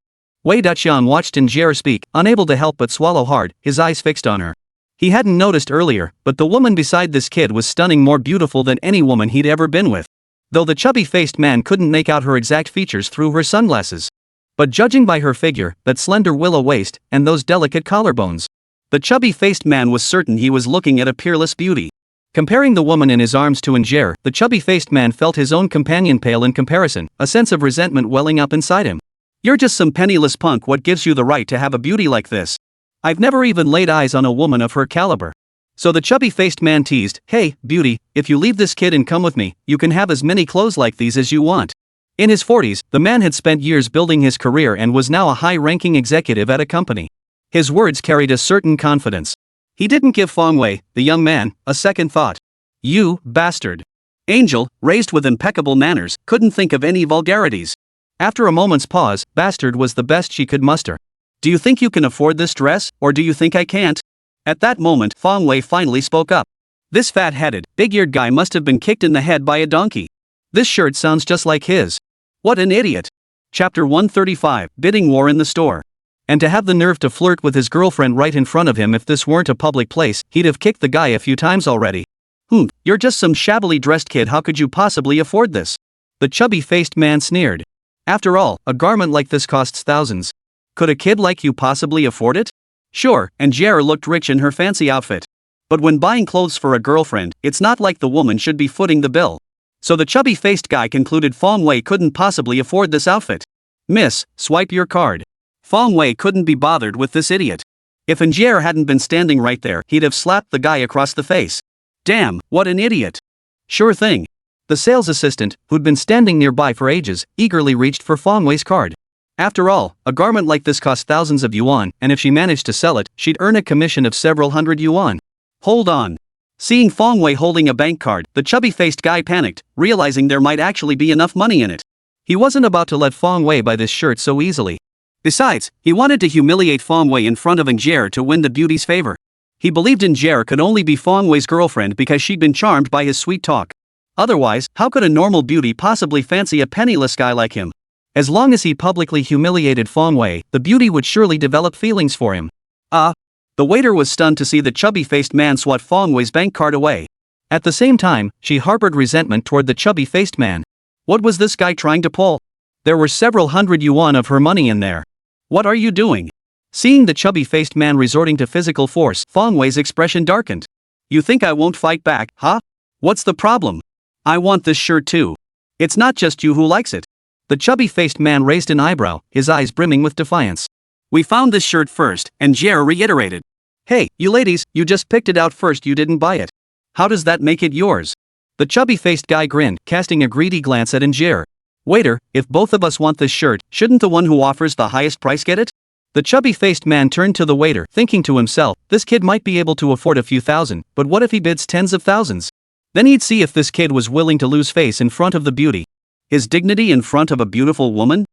Wei Duqian watched Angier speak, unable to help but swallow hard, his eyes fixed on her. He hadn't noticed earlier, but the woman beside this kid was stunning, more beautiful than any woman he'd ever been with. Though the chubby-faced man couldn't make out her exact features through her sunglasses. But judging by her figure, that slender willow waist, and those delicate collarbones, the chubby-faced man was certain he was looking at a peerless beauty. Comparing the woman in his arms to Angier, the chubby-faced man felt his own companion pale in comparison, a sense of resentment welling up inside him. "You're just some penniless punk. What gives you the right to have a beauty like this? I've never even laid eyes on a woman of her caliber." So the chubby-faced man teased, "Hey, beauty, if you leave this kid and come with me, you can have as many clothes like these as you want." In his 40s, the man had spent years building his career and was now a high-ranking executive at a company. His words carried a certain confidence. He didn't give Fong Wei, the young man, a second thought. "You bastard." Angel, raised with impeccable manners, couldn't think of any vulgarities. After a moment's pause, bastard was the best she could muster. "Do you think you can afford this dress, or do you think I can't?" At that moment, Fong Wei finally spoke up. "This fat-headed, big-eared guy must have been kicked in the head by a donkey. This shirt sounds just like his. What an idiot." Chapter 135, Bidding War in the Store. And to have the nerve to flirt with his girlfriend right in front of him. If this weren't a public place, he'd have kicked the guy a few times already. You're just some shabbily dressed kid. How could you possibly afford this?" The chubby-faced man sneered. "After all, a garment like this costs thousands. Could a kid like you possibly afford it?" Sure, Angier looked rich in her fancy outfit. But when buying clothes for a girlfriend, it's not like the woman should be footing the bill. So the chubby-faced guy concluded Fong Wei couldn't possibly afford this outfit. "Miss, swipe your card." Fong Wei couldn't be bothered with this idiot. If Angier hadn't been standing right there, he'd have slapped the guy across the face. Damn, what an idiot. "Sure thing." The sales assistant, who'd been standing nearby for ages, eagerly reached for Fong Wei's card. After all, a garment like this cost thousands of yuan, and if she managed to sell it, she'd earn a commission of several hundred yuan. "Hold on." Seeing Fong Wei holding a bank card, the chubby-faced guy panicked, realizing there might actually be enough money in it. He wasn't about to let Fong Wei buy this shirt so easily. Besides, he wanted to humiliate Fong Wei in front of Angier to win the beauty's favor. He believed Angier could only be Fong Wei's girlfriend because she'd been charmed by his sweet talk. Otherwise, how could a normal beauty possibly fancy a penniless guy like him? As long as he publicly humiliated Fong Wei, the beauty would surely develop feelings for him. The waiter was stunned to see the chubby-faced man swat Fong Wei's bank card away. At the same time, she harbored resentment toward the chubby-faced man. What was this guy trying to pull? There were several hundred yuan of her money in there. "What are you doing?" Seeing the chubby-faced man resorting to physical force, Fong Wei's expression darkened. "You think I won't fight back, huh? What's the problem? I want this shirt too. It's not just you who likes it." The chubby-faced man raised an eyebrow, his eyes brimming with defiance. "We found this shirt first," Angier reiterated. "Hey, you ladies, you just picked it out first, you didn't buy it. How does that make it yours?" The chubby-faced guy grinned, casting a greedy glance at Angier. "Waiter, if both of us want this shirt, shouldn't the one who offers the highest price get it?" The chubby-faced man turned to the waiter, thinking to himself, this kid might be able to afford a few thousand, but what if he bids tens of thousands? Then he'd see if this kid was willing to lose face in front of the beauty. His dignity in front of a beautiful woman?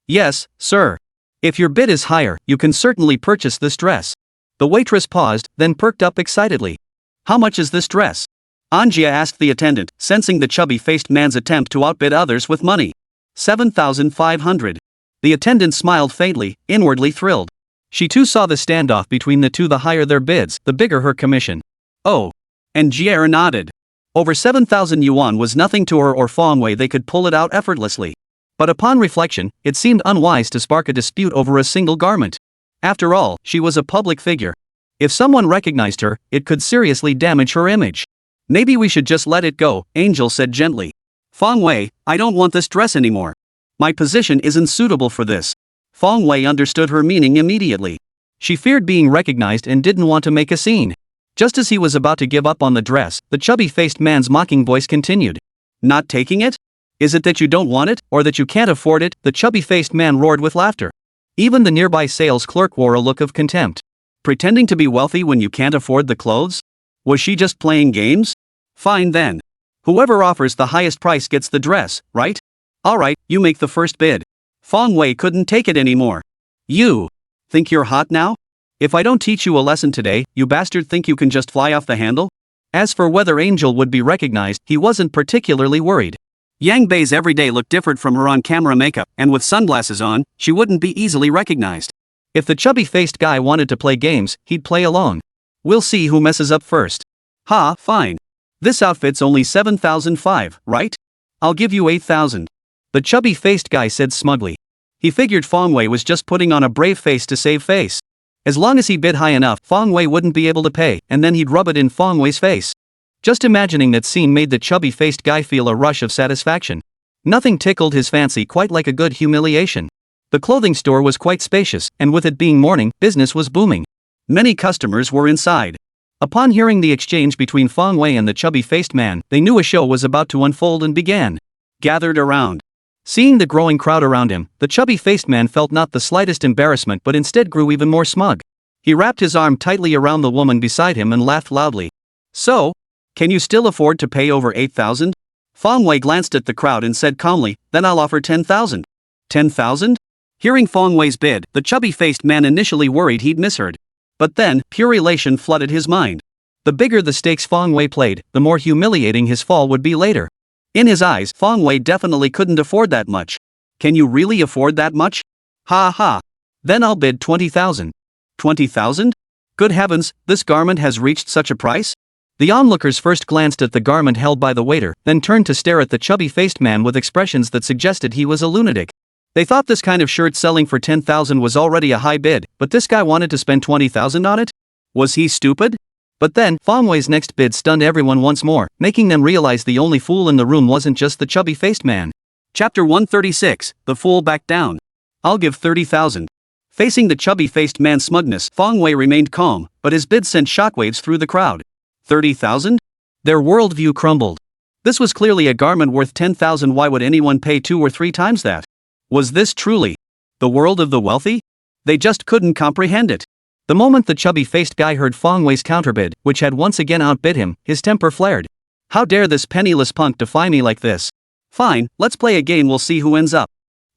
Yes, sir. If your bid is higher, you can certainly purchase this dress. The waitress paused, then perked up excitedly. How much is this dress? Anjia asked the attendant, sensing the chubby-faced man's attempt to outbid others with money. 7,500. The attendant smiled faintly, inwardly thrilled. She too saw the standoff between the two. The higher their bids, the bigger her commission. Oh. And Jia nodded. Over 7,000 yuan was nothing to her or Feng Wei. They could pull it out effortlessly. But upon reflection, it seemed unwise to spark a dispute over a single garment. After all, she was a public figure. If someone recognized her, it could seriously damage her image. Maybe we should just let it go, Angel said gently. Feng Wei, I don't want this dress anymore. My position isn't suitable for this. Feng Wei understood her meaning immediately. She feared being recognized and didn't want to make a scene. Just as he was about to give up on the dress, the chubby-faced man's mocking voice continued. Not taking it? Is it that you don't want it, or that you can't afford it? The chubby-faced man roared with laughter. Even the nearby sales clerk wore a look of contempt. Pretending to be wealthy when you can't afford the clothes? Was she just playing games? Fine then. Whoever offers the highest price gets the dress, right? Alright, you make the first bid. Feng Wei couldn't take it anymore. You think you're hot now? If I don't teach you a lesson today, you bastard think you can just fly off the handle? As for whether Angel would be recognized, he wasn't particularly worried. Yang Bei's everyday looked different from her on-camera makeup, and with sunglasses on, she wouldn't be easily recognized. If the chubby-faced guy wanted to play games, he'd play along. We'll see who messes up first. Ha, fine. This outfit's only 7,500, right? I'll give you 8,000. The chubby-faced guy said smugly. He figured Feng Wei was just putting on a brave face to save face. As long as he bid high enough, Feng Wei wouldn't be able to pay, and then he'd rub it in Feng Wei's face. Just imagining that scene made the chubby-faced guy feel a rush of satisfaction. Nothing tickled his fancy quite like a good humiliation. The clothing store was quite spacious, and with it being morning, business was booming. Many customers were inside. Upon hearing the exchange between Feng Wei and the chubby-faced man, they knew a show was about to unfold and began. Gathered around. Seeing the growing crowd around him, the chubby-faced man felt not the slightest embarrassment but instead grew even more smug. He wrapped his arm tightly around the woman beside him and laughed loudly. So? Can you still afford to pay over 8,000? Feng Wei glanced at the crowd and said calmly, then I'll offer 10,000. 10,000? Hearing Feng Wei's bid, the chubby-faced man initially worried he'd misheard. But then, pure elation flooded his mind. The bigger the stakes Feng Wei played, the more humiliating his fall would be later. In his eyes, Feng Wei definitely couldn't afford that much. Can you really afford that much? Ha ha. Then I'll bid 20,000. 20,000? Good heavens, this garment has reached such a price? The onlookers first glanced at the garment held by the waiter, then turned to stare at the chubby-faced man with expressions that suggested he was a lunatic. They thought this kind of shirt selling for 10,000 was already a high bid, but this guy wanted to spend 20,000 on it? Was he stupid? But then, Feng Wei's next bid stunned everyone once more, making them realize the only fool in the room wasn't just the chubby-faced man. Chapter 136, The Fool Backed Down. I'll give 30,000. Facing the chubby-faced man's smugness, Feng Wei remained calm, but his bid sent shockwaves through the crowd. 30,000? Their worldview crumbled. This was clearly a garment worth 10,000. Why would anyone pay 2 or 3 times that? Was this truly the world of the wealthy? They just couldn't comprehend it. The moment the chubby-faced guy heard Feng Wei's counterbid, which had once again outbid him, his temper flared. How dare this penniless punk defy me like this? Fine, let's play a game, we'll see who ends up.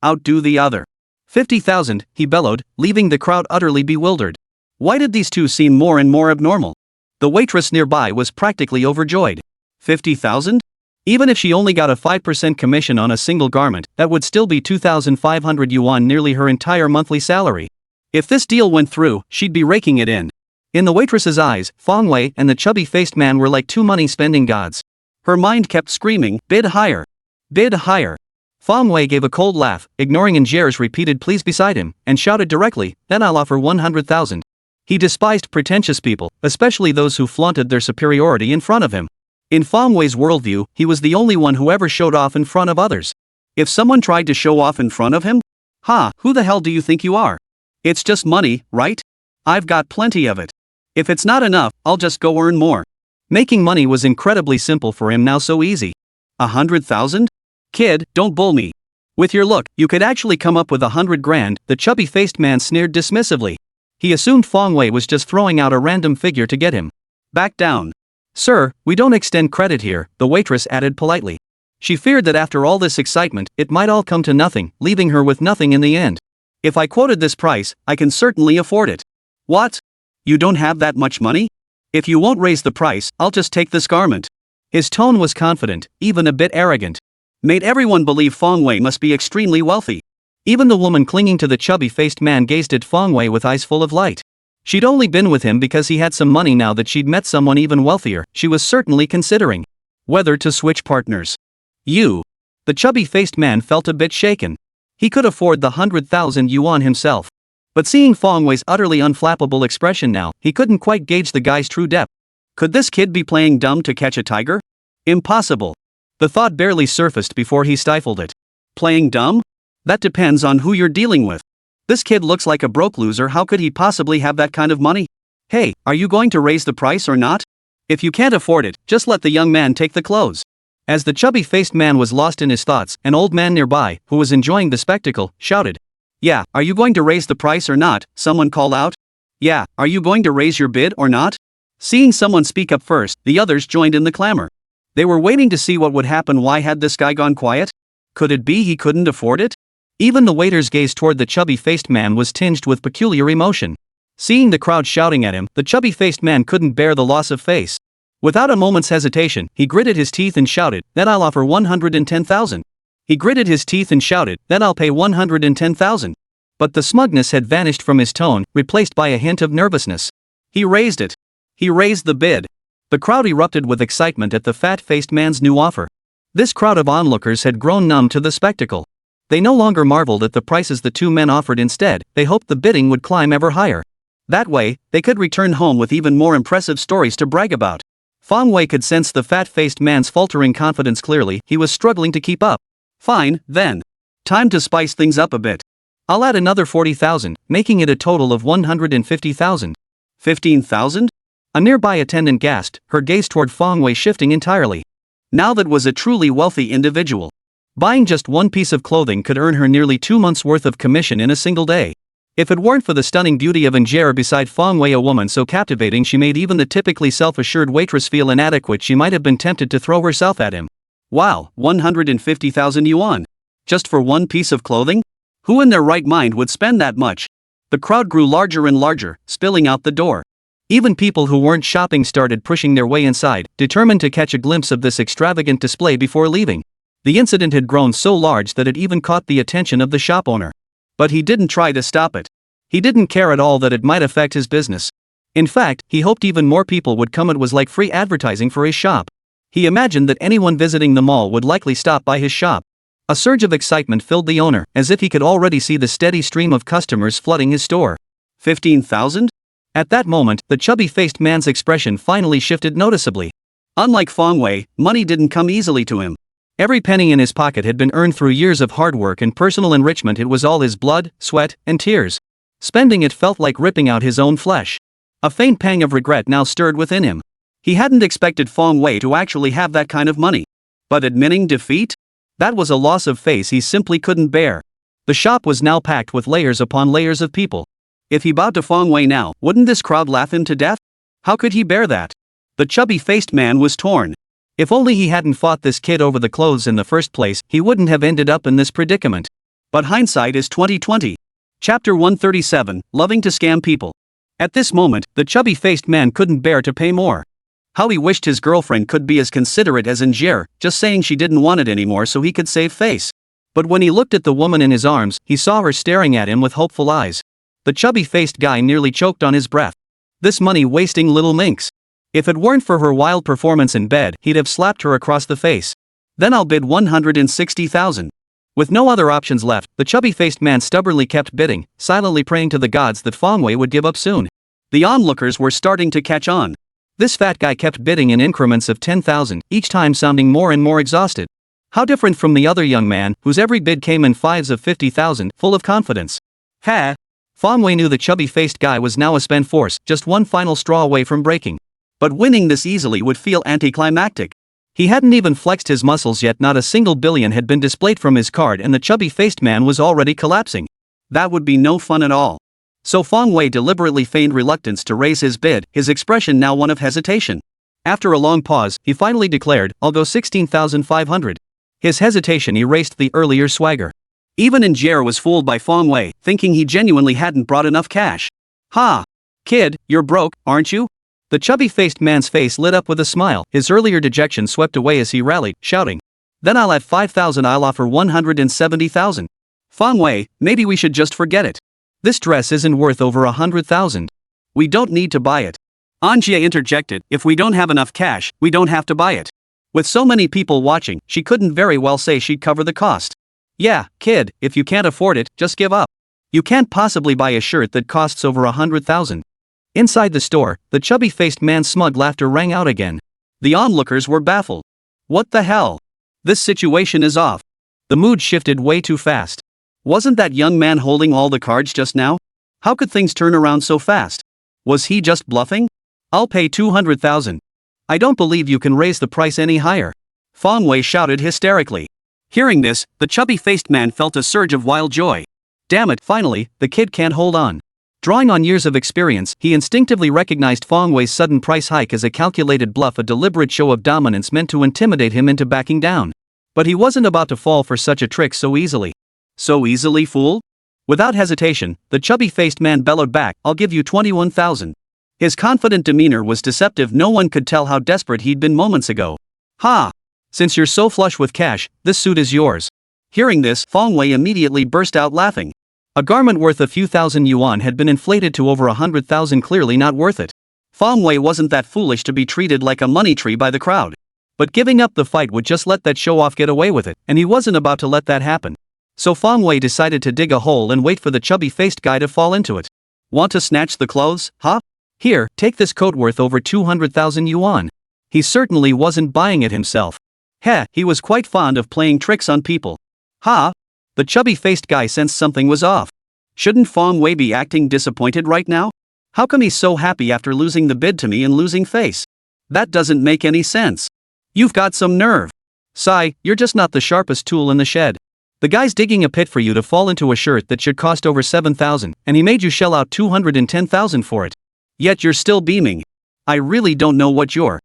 Outdo the other. 50,000, he bellowed, leaving the crowd utterly bewildered. Why did these two seem more and more abnormal? The waitress nearby was practically overjoyed. 50,000? Even if she only got a 5% commission on a single garment, that would still be 2,500 yuan, nearly her entire monthly salary. If this deal went through, she'd be raking it in. In the waitress's eyes, Feng Wei and the chubby-faced man were like two money-spending gods. Her mind kept screaming, bid higher. Bid higher. Feng Wei gave a cold laugh, ignoring Njier's repeated pleas beside him, and shouted directly, then I'll offer 100,000. He despised pretentious people, especially those who flaunted their superiority in front of him. In Feng Wei's worldview, he was the only one who ever showed off in front of others. If someone tried to show off in front of him? Who the hell do you think you are? It's just money, right? I've got plenty of it. If it's not enough, I'll just go earn more. Making money was incredibly simple for him now, so easy. 100,000? Kid, don't bull me. With your look, you could actually come up with 100 grand, the chubby-faced man sneered dismissively. He assumed Fong Wei was just throwing out a random figure to get him. Back down. Sir, we don't extend credit here, the waitress added politely. She feared that after all this excitement, it might all come to nothing, leaving her with nothing in the end. If I quoted this price, I can certainly afford it. What? You don't have that much money? If you won't raise the price, I'll just take this garment. His tone was confident, even a bit arrogant. Made everyone believe Fong Wei must be extremely wealthy. Even the woman clinging to the chubby-faced man gazed at Fong Wei with eyes full of light. She'd only been with him because he had some money. Now that she'd met someone even wealthier, she was certainly considering whether to switch partners. You. The chubby-faced man felt a bit shaken. He could afford the 100,000 yuan himself. But seeing Fong Wei's utterly unflappable expression now, he couldn't quite gauge the guy's true depth. Could this kid be playing dumb to catch a tiger? Impossible. The thought barely surfaced before he stifled it. Playing dumb? That depends on who you're dealing with. This kid looks like a broke loser. How could he possibly have that kind of money? Hey, are you going to raise the price or not? If you can't afford it, just let the young man take the clothes. As the chubby-faced man was lost in his thoughts, an old man nearby, who was enjoying the spectacle, shouted. Yeah, are you going to raise the price or not? Someone called out. Yeah, are you going to raise your bid or not? Seeing someone speak up first, the others joined in the clamor. They were waiting to see what would happen. Why had this guy gone quiet? Could it be he couldn't afford it? Even the waiter's gaze toward the chubby-faced man was tinged with peculiar emotion. Seeing the crowd shouting at him, the chubby-faced man couldn't bear the loss of face. Without a moment's hesitation, he gritted his teeth and shouted, "Then I'll offer 110,000. He gritted his teeth and shouted, "Then I'll pay 110,000. But the smugness had vanished from his tone, replaced by a hint of nervousness. He raised it. He raised the bid. The crowd erupted with excitement at the fat-faced man's new offer. This crowd of onlookers had grown numb to the spectacle. They no longer marveled at the prices the two men offered. Instead, they hoped the bidding would climb ever higher. That way, they could return home with even more impressive stories to brag about. Fong Wei could sense the fat-faced man's faltering confidence clearly. He was struggling to keep up. Fine, then. Time to spice things up a bit. I'll add another 40,000, making it a total of 150,000. 15,000? A nearby attendant gasped, her gaze toward Fong Wei shifting entirely. Now that was a truly wealthy individual. Buying just one piece of clothing could earn her nearly 2 months' worth of commission in a single day. If it weren't for the stunning beauty of Anjera beside Fong Wei, a woman so captivating she made even the typically self-assured waitress feel inadequate, she might have been tempted to throw herself at him. Wow, 150,000 yuan. Just for one piece of clothing? Who in their right mind would spend that much? The crowd grew larger and larger, spilling out the door. Even people who weren't shopping started pushing their way inside, determined to catch a glimpse of this extravagant display before leaving. The incident had grown so large that it even caught the attention of the shop owner. But he didn't try to stop it. He didn't care at all that it might affect his business. In fact, he hoped even more people would come. It was like free advertising for his shop. He imagined that anyone visiting the mall would likely stop by his shop. A surge of excitement filled the owner, as if he could already see the steady stream of customers flooding his store. 15,000? At that moment, the chubby-faced man's expression finally shifted noticeably. Unlike Fong Wei, money didn't come easily to him. Every penny in his pocket had been earned through years of hard work and personal enrichment. It was all his blood, sweat, and tears. Spending it felt like ripping out his own flesh. A faint pang of regret now stirred within him. He hadn't expected Fong Wei to actually have that kind of money. But admitting defeat? That was a loss of face he simply couldn't bear. The shop was now packed with layers upon layers of people. If he bowed to Fong Wei now, wouldn't this crowd laugh him to death? How could he bear that? The chubby-faced man was torn. If only he hadn't fought this kid over the clothes in the first place, he wouldn't have ended up in this predicament. But hindsight is 20/20. Chapter 137, Loving to Scam People. At this moment, the chubby-faced man couldn't bear to pay more. How he wished his girlfriend could be as considerate as Anjera, just saying she didn't want it anymore so he could save face. But when he looked at the woman in his arms, he saw her staring at him with hopeful eyes. The chubby-faced guy nearly choked on his breath. This money-wasting little minx. If it weren't for her wild performance in bed, he'd have slapped her across the face. Then I'll bid 160,000. With no other options left, the chubby-faced man stubbornly kept bidding, silently praying to the gods that Fong Wei would give up soon. The onlookers were starting to catch on. This fat guy kept bidding in increments of 10,000, each time sounding more and more exhausted. How different from the other young man, whose every bid came in fives of 50,000, full of confidence. Ha! Fong Wei knew the chubby-faced guy was now a spent force, just one final straw away from breaking. But winning this easily would feel anticlimactic. He hadn't even flexed his muscles yet, not a single billion had been displayed from his card, and the chubby-faced man was already collapsing. That would be no fun at all. So Fong Wei deliberately feigned reluctance to raise his bid, his expression now one of hesitation. After a long pause, he finally declared, "I'll go 16,500. His hesitation erased the earlier swagger. Even Injera was fooled by Fong Wei, thinking he genuinely hadn't brought enough cash. "Ha! Kid, you're broke, aren't you?" The chubby-faced man's face lit up with a smile, his earlier dejection swept away as he rallied, shouting, "Then I'll add 5,000, I'll offer 170,000. Fong Wei, maybe we should just forget it. This dress isn't worth over 100,000. We don't need to buy it." Anjie interjected, "If we don't have enough cash, we don't have to buy it." With so many people watching, she couldn't very well say she'd cover the cost. "Yeah, kid, if you can't afford it, just give up. You can't possibly buy a shirt that costs over 100,000. Inside the store, the chubby-faced man's smug laughter rang out again. The onlookers were baffled. What the hell? This situation is off. The mood shifted way too fast. Wasn't that young man holding all the cards just now? How could things turn around so fast? Was he just bluffing? "I'll pay 200,000. I don't believe you can raise the price any higher," Fong Wei shouted hysterically. Hearing this, the chubby-faced man felt a surge of wild joy. Damn it, finally, the kid can't hold on. Drawing on years of experience, he instinctively recognized Fong Wei's sudden price hike as a calculated bluff, a deliberate show of dominance meant to intimidate him into backing down. But he wasn't about to fall for such a trick so easily. So easily fooled? Without hesitation, the chubby-faced man bellowed back, "I'll give you 21,000. His confident demeanor was deceptive, no one could tell how desperate he'd been moments ago. "Ha! Since you're so flush with cash, this suit is yours." Hearing this, Fong Wei immediately burst out laughing. A garment worth a few thousand yuan had been inflated to over 100,000, clearly not worth it. Fong Wei wasn't that foolish to be treated like a money tree by the crowd. But giving up the fight would just let that show-off get away with it, and he wasn't about to let that happen. So Fong Wei decided to dig a hole and wait for the chubby-faced guy to fall into it. "Want to snatch the clothes, huh? Here, take this coat worth over 200,000 yuan. He certainly wasn't buying it himself. Heh, he was quite fond of playing tricks on people. Ha! The chubby-faced guy sensed something was off. Shouldn't Fong Wei be acting disappointed right now? How come he's so happy after losing the bid to me and losing face? That doesn't make any sense. You've got some nerve. Sai, you're just not the sharpest tool in the shed. The guy's digging a pit for you to fall into a shirt that should cost over 7,000, and he made you shell out 210,000 for it. Yet you're still beaming. I really don't know what you're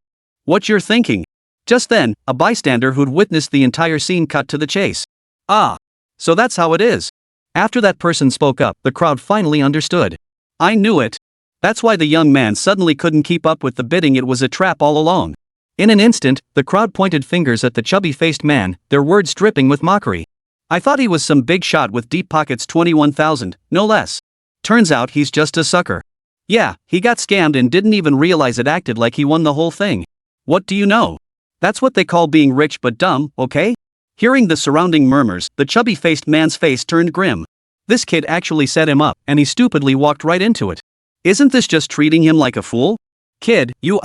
thinking." Just then, a bystander who'd witnessed the entire scene cut to the chase. "Ah. So that's how it is." After that person spoke up, the crowd finally understood. "I knew it. That's why the young man suddenly couldn't keep up with the bidding, it was a trap all along." In an instant, the crowd pointed fingers at the chubby-faced man, their words dripping with mockery. "I thought he was some big shot with deep pockets, 21,000, no less. Turns out he's just a sucker. Yeah, he got scammed and didn't even realize it, acted like he won the whole thing. What do you know? That's what they call being rich but dumb, okay?" Hearing the surrounding murmurs, the chubby-faced man's face turned grim. This kid actually set him up, and he stupidly walked right into it. Isn't this just treating him like a fool? "Kid, you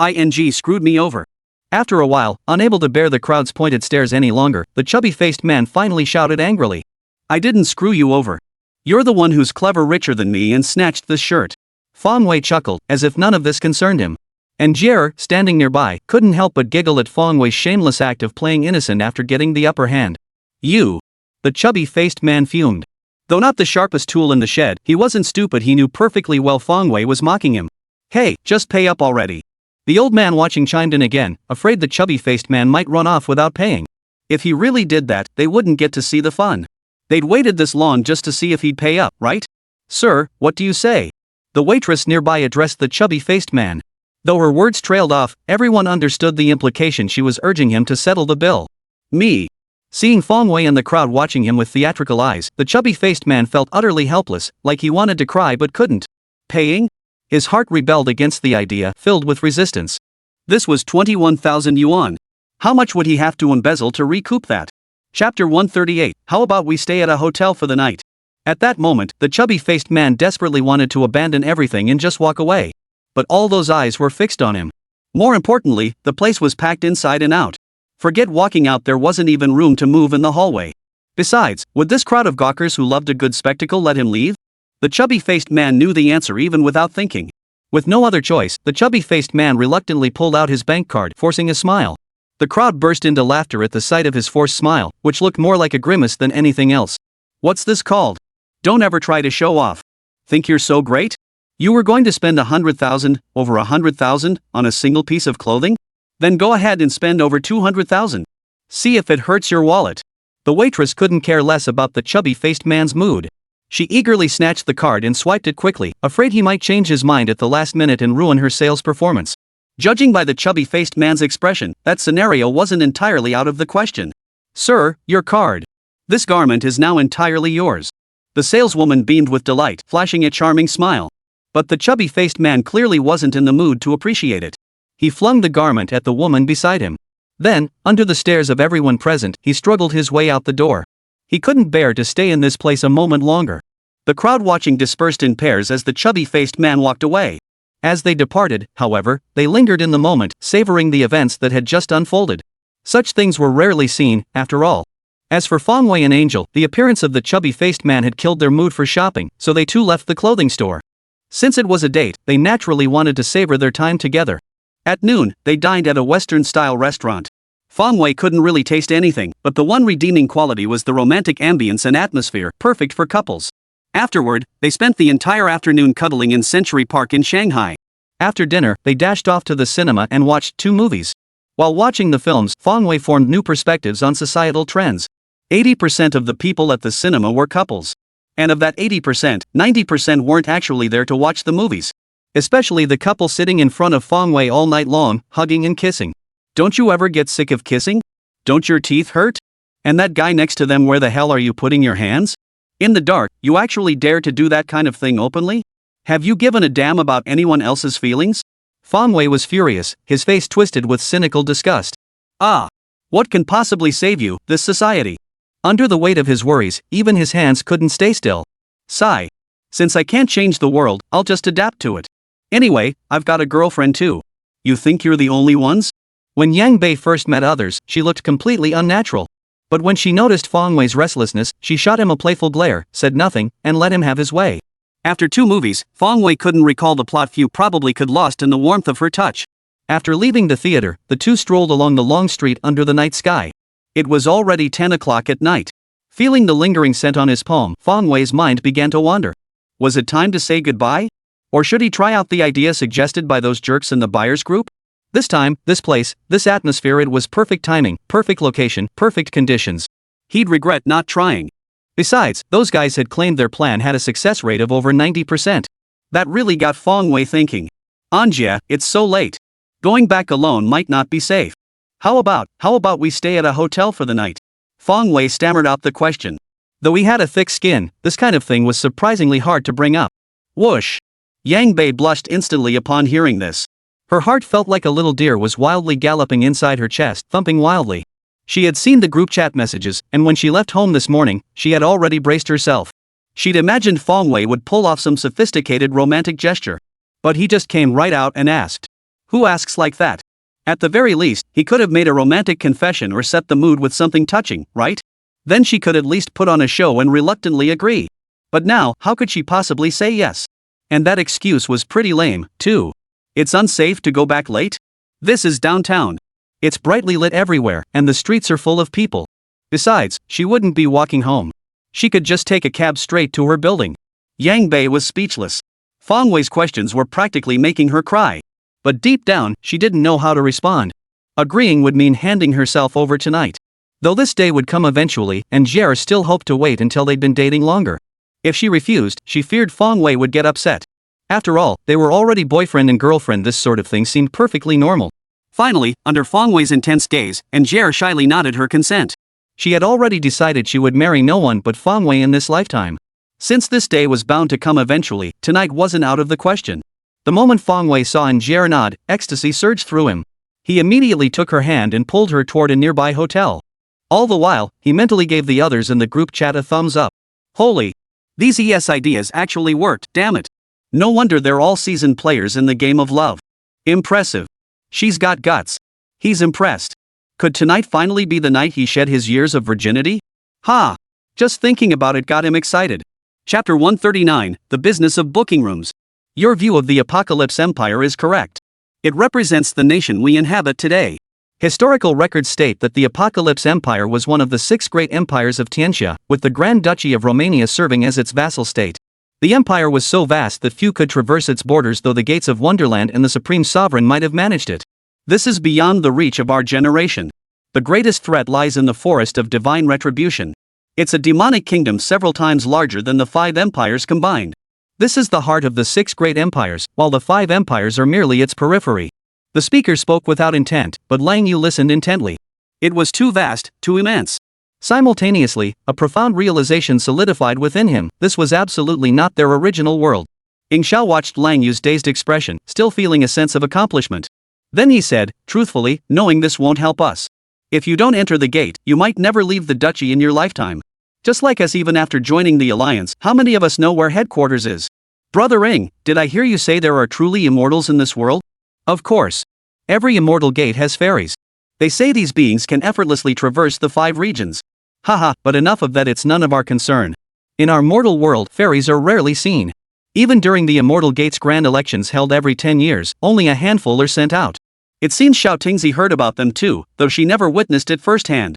screwed me over." After a while, unable to bear the crowd's pointed stares any longer, the chubby-faced man finally shouted angrily, "I didn't screw you over. You're the one who's clever, richer than me, and snatched this shirt." Fong Wei chuckled, as if none of this concerned him. And Jier, standing nearby, couldn't help but giggle at Fong Wei's shameless act of playing innocent after getting the upper hand. "You!" The chubby-faced man fumed. Though not the sharpest tool in the shed, he wasn't stupid, he knew perfectly well Fong Wei was mocking him. "Hey, just pay up already." The old man watching chimed in again, afraid the chubby-faced man might run off without paying. If he really did that, they wouldn't get to see the fun. They'd waited this long just to see if he'd pay up, right? "Sir, what do you say?" The waitress nearby addressed the chubby-faced man. Though her words trailed off, everyone understood the implication. She was urging him to settle the bill. "Me." Seeing Fong Wei and the crowd watching him with theatrical eyes, the chubby-faced man felt utterly helpless, like he wanted to cry but couldn't. Paying? His heart rebelled against the idea, filled with resistance. This was 21,000 yuan. How much would he have to embezzle to recoup that? Chapter 138, How about we stay at a hotel for the night? At that moment, the chubby-faced man desperately wanted to abandon everything and just walk away. But all those eyes were fixed on him. More importantly, the place was packed inside and out. Forget walking out, there wasn't even room to move in the hallway. Besides, would this crowd of gawkers who loved a good spectacle let him leave? The chubby-faced man knew the answer even without thinking. With no other choice, the chubby-faced man reluctantly pulled out his bank card, forcing a smile. The crowd burst into laughter at the sight of his forced smile, which looked more like a grimace than anything else. What's this called? Don't ever try to show off. Think you're so great? You were going to spend 100,000, over 100,000, on a single piece of clothing? Then go ahead and spend over 200,000. See if it hurts your wallet. The waitress couldn't care less about the chubby-faced man's mood. She eagerly snatched the card and swiped it quickly, afraid he might change his mind at the last minute and ruin her sales performance. Judging by the chubby-faced man's expression, that scenario wasn't entirely out of the question. Sir, your card. This garment is now entirely yours. The saleswoman beamed with delight, flashing a charming smile. But the chubby-faced man clearly wasn't in the mood to appreciate it. He flung the garment at the woman beside him. Then, under the stares of everyone present, he struggled his way out the door. He couldn't bear to stay in this place a moment longer. The crowd watching dispersed in pairs as the chubby-faced man walked away. As they departed, however, they lingered in the moment, savoring the events that had just unfolded. Such things were rarely seen, after all. As for Fong Wei and Angel, the appearance of the chubby-faced man had killed their mood for shopping, so they too left the clothing store. Since it was a date, they naturally wanted to savor their time together. At noon, they dined at a Western-style restaurant. Fong Wei couldn't really taste anything, but the one redeeming quality was the romantic ambience and atmosphere, perfect for couples. Afterward, they spent the entire afternoon cuddling in Century Park in Shanghai. After dinner, they dashed off to the cinema and watched 2 movies. While watching the films, Fong Wei formed new perspectives on societal trends. 80% of the people at the cinema were couples. And of that 80%, 90% weren't actually there to watch the movies. Especially the couple sitting in front of Fong Wei all night long, hugging and kissing. Don't you ever get sick of kissing? Don't your teeth hurt? And that guy next to them, where the hell are you putting your hands? In the dark, you actually dare to do that kind of thing openly? Have you given a damn about anyone else's feelings? Fong Wei was furious, his face twisted with cynical disgust. Ah! What can possibly save you, this society? Under the weight of his worries, even his hands couldn't stay still. Sigh. Since I can't change the world, I'll just adapt to it. Anyway, I've got a girlfriend too. You think you're the only ones? When Yang Bei first met others, she looked completely unnatural. But when she noticed Fong Wei's restlessness, she shot him a playful glare, said nothing, and let him have his way. After 2 movies, Fong Wei couldn't recall the plot. Few probably could lost in the warmth of her touch. After leaving the theater, the two strolled along the long street under the night sky. It was already 10 o'clock at night. Feeling the lingering scent on his palm, Fong Wei's mind began to wander. Was it time to say goodbye? Or should he try out the idea suggested by those jerks in the buyer's group? This time, this place, this atmosphere, it was perfect timing, perfect location, perfect conditions. He'd regret not trying. Besides, those guys had claimed their plan had a success rate of over 90%. That really got Fong Wei thinking. Anja, it's so late. Going back alone might not be safe. How about we stay at a hotel for the night? Fong Wei stammered out the question. Though he had a thick skin, this kind of thing was surprisingly hard to bring up. Whoosh! Yang Bei blushed instantly upon hearing this. Her heart felt like a little deer was wildly galloping inside her chest, thumping wildly. She had seen the group chat messages, and when she left home this morning, she had already braced herself. She'd imagined Fong Wei would pull off some sophisticated romantic gesture. But he just came right out and asked. Who asks like that? At the very least, he could have made a romantic confession or set the mood with something touching, right? Then she could at least put on a show and reluctantly agree. But now, how could she possibly say yes? And that excuse was pretty lame, too. It's unsafe to go back late? This is downtown. It's brightly lit everywhere, and the streets are full of people. Besides, she wouldn't be walking home. She could just take a cab straight to her building. Yang Bei was speechless. Fong Wei's questions were practically making her cry. But deep down, she didn't know how to respond. Agreeing would mean handing herself over tonight. Though this day would come eventually, and Jer still hoped to wait until they'd been dating longer. If she refused, she feared Fong Wei would get upset. After all, they were already boyfriend and girlfriend. This sort of thing seemed perfectly normal. Finally, under Fong Wei's intense gaze, Jer shyly nodded her consent. She had already decided she would marry no one but Fong Wei in this lifetime. Since this day was bound to come eventually, tonight wasn't out of the question. The moment Fong Wei saw Jer nod, ecstasy surged through him. He immediately took her hand and pulled her toward a nearby hotel. All the while, he mentally gave the others in the group chat a thumbs up. Holy! These ES ideas actually worked, damn it. No wonder they're all seasoned players in the game of love. Impressive. She's got guts. He's impressed. Could tonight finally be the night he shed his years of virginity? Ha! Just thinking about it got him excited. Chapter 139, The Business of Booking Rooms. Your view of the Apocalypse Empire is correct. It represents the nation we inhabit today. Historical records state that the Apocalypse Empire was one of the 6 great empires of Tianxia, with the Grand Duchy of Romania serving as its vassal state. The empire was so vast that few could traverse its borders, though the gates of Wonderland and the supreme sovereign might have managed it. This is beyond the reach of our generation. The greatest threat lies in the forest of divine retribution. It's a demonic kingdom several times larger than the 5 empires combined. This is the heart of the 6 great empires, while the 5 empires are merely its periphery. The speaker spoke without intent, but Lang Yu listened intently. It was too vast, too immense. Simultaneously, a profound realization solidified within him: this was absolutely not their original world. Ing Xiao watched Lang Yu's dazed expression, still feeling a sense of accomplishment. Then he said, truthfully, knowing this won't help us. If you don't enter the gate, you might never leave the duchy in your lifetime. Just like us, even after joining the alliance, how many of us know where headquarters is? Brother Ing, did I hear you say there are truly immortals in this world? Of course. Every immortal gate has fairies. They say these beings can effortlessly traverse the 5 regions. Haha, but enough of that, it's none of our concern. In our mortal world, fairies are rarely seen. Even during the Immortal Gates grand elections held every 10 years, only a handful are sent out. It seems Xiao Tingzi heard about them too, though she never witnessed it firsthand.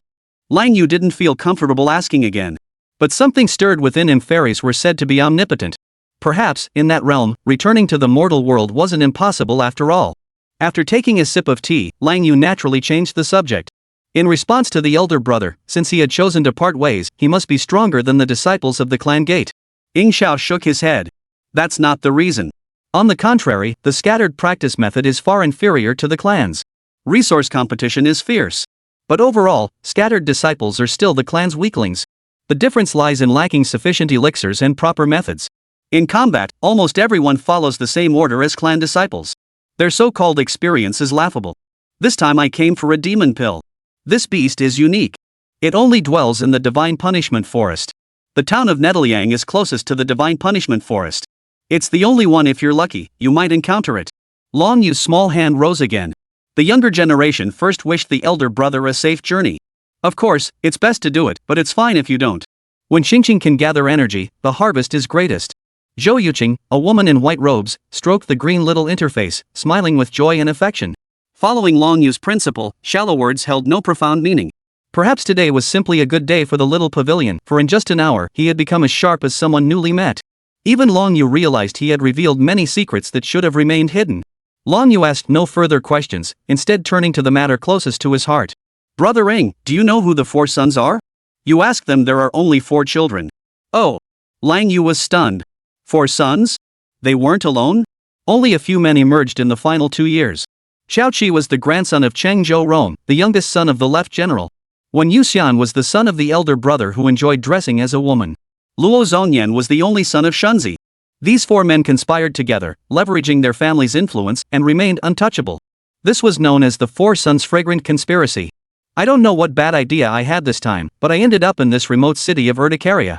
Lang Yu didn't feel comfortable asking again. But something stirred within him. Fairies were said to be omnipotent. Perhaps, in that realm, returning to the mortal world wasn't impossible after all. After taking a sip of tea, Lang Yu naturally changed the subject. In response to the elder brother, since he had chosen to part ways, he must be stronger than the disciples of the clan gate. Ing Xiao shook his head. That's not the reason. On the contrary, the scattered practice method is far inferior to the clans. Resource competition is fierce. But overall, scattered disciples are still the clan's weaklings. The difference lies in lacking sufficient elixirs and proper methods. In combat, almost everyone follows the same order as clan disciples. Their so-called experience is laughable. This time I came for a demon pill. This beast is unique. It only dwells in the Divine Punishment Forest. The town of Nedeliang is closest to the Divine Punishment Forest. It's the only one. If you're lucky, you might encounter it. Long Yu's small hand rose again. The younger generation first wished the elder brother a safe journey. Of course, it's best to do it, but it's fine if you don't. When Xingqing can gather energy, the harvest is greatest. Zhou Yuqing, a woman in white robes, stroked the green little interface, smiling with joy and affection. Following Long Yu's principle, shallow words held no profound meaning. Perhaps today was simply a good day for the little pavilion, for in just an hour he had become as sharp as someone newly met. Even Long Yu realized he had revealed many secrets that should have remained hidden. Long Yu asked no further questions, instead turning to the matter closest to his heart. Brother Ing, do you know who the 4 sons are? You asked them. There are only 4 children. Oh. Lang Yu was stunned. 4 sons? They weren't alone? Only a few men emerged in the final 2 years. Xiaoqi was the grandson of Cheng Zhou Rong, the youngest son of the left general. Wen Yuxian was the son of the elder brother who enjoyed dressing as a woman. Luo Zongyan was the only son of Shunzi. These 4 men conspired together, leveraging their family's influence, and remained untouchable. This was known as the 4 Sons Fragrant Conspiracy. I don't know what bad idea I had this time, but I ended up in this remote city of Urticaria.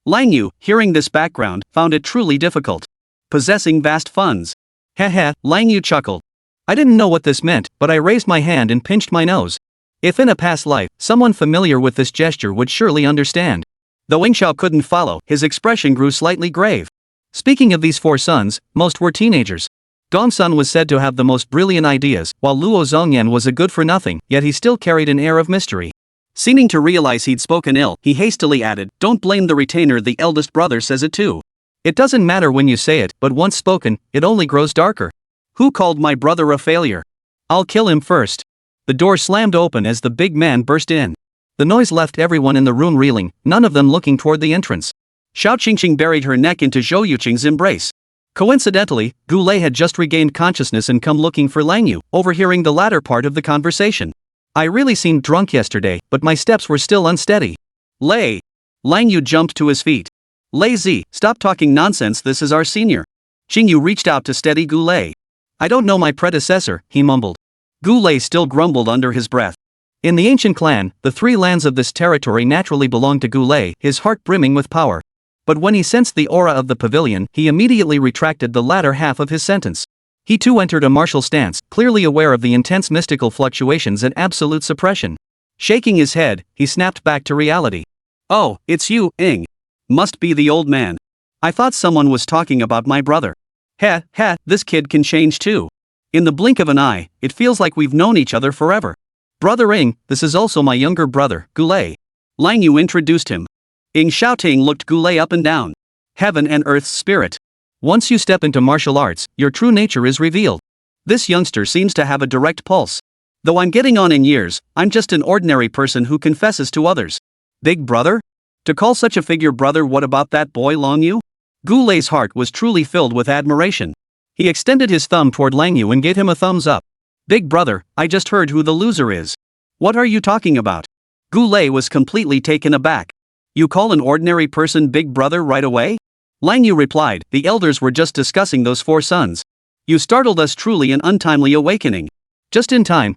Lang Yu, hearing this background, found it truly difficult. Possessing vast funds. Heh, Lang Yu chuckled. I didn't know what this meant, but I raised my hand and pinched my nose. If in a past life, someone familiar with this gesture would surely understand. Though Ing Xiao couldn't follow, his expression grew slightly grave. Speaking of these 4 sons, most were teenagers. Gongsun was said to have the most brilliant ideas, while Luo Zongyan was a good-for-nothing, yet he still carried an air of mystery. Seeming to realize he'd spoken ill, he hastily added, "Don't blame the retainer, the eldest brother says it too." It doesn't matter when you say it, but once spoken, it only grows darker. Who called my brother a failure? I'll kill him first. The door slammed open as the big man burst in. The noise left everyone in the room reeling, none of them looking toward the entrance. Xiao Qingqing buried her neck into Zhou Yuqing's embrace. Coincidentally, Gu Lei had just regained consciousness and come looking for Lang Yu, overhearing the latter part of the conversation. I really seemed drunk yesterday, but my steps were still unsteady. Lei. Lang Yu jumped to his feet. Lei Zi, stop talking nonsense, this is our senior. Xing Yu reached out to steady Gu Lei. I don't know my predecessor, he mumbled. Gu Lei still grumbled under his breath. In the ancient clan, the 3 lands of this territory naturally belonged to Gu Lei, his heart brimming with power. But when he sensed the aura of the pavilion, he immediately retracted the latter half of his sentence. He too entered a martial stance, clearly aware of the intense mystical fluctuations and absolute suppression. Shaking his head, he snapped back to reality. Oh, it's you, Ing. Must be the old man. I thought someone was talking about my brother. Heh, this kid can change too. In the blink of an eye, it feels like we've known each other forever. Brother Ing, this is also my younger brother, Goulet. Lang Yu introduced him. Ing Xiaoting looked Goulet up and down. Heaven and earth's spirit. Once you step into martial arts, your true nature is revealed. This youngster seems to have a direct pulse. Though I'm getting on in years, I'm just an ordinary person who confesses to others. Big brother? To call such a figure brother, what about that boy Lang Yu? Goulet's heart was truly filled with admiration. He extended his thumb toward Lang Yu and gave him a thumbs up. Big brother, I just heard who the loser is. What are you talking about? Goulet was completely taken aback. You call an ordinary person big brother right away? Lang Yu replied, the elders were just discussing those 4 sons. You startled us, truly an untimely awakening. Just in time,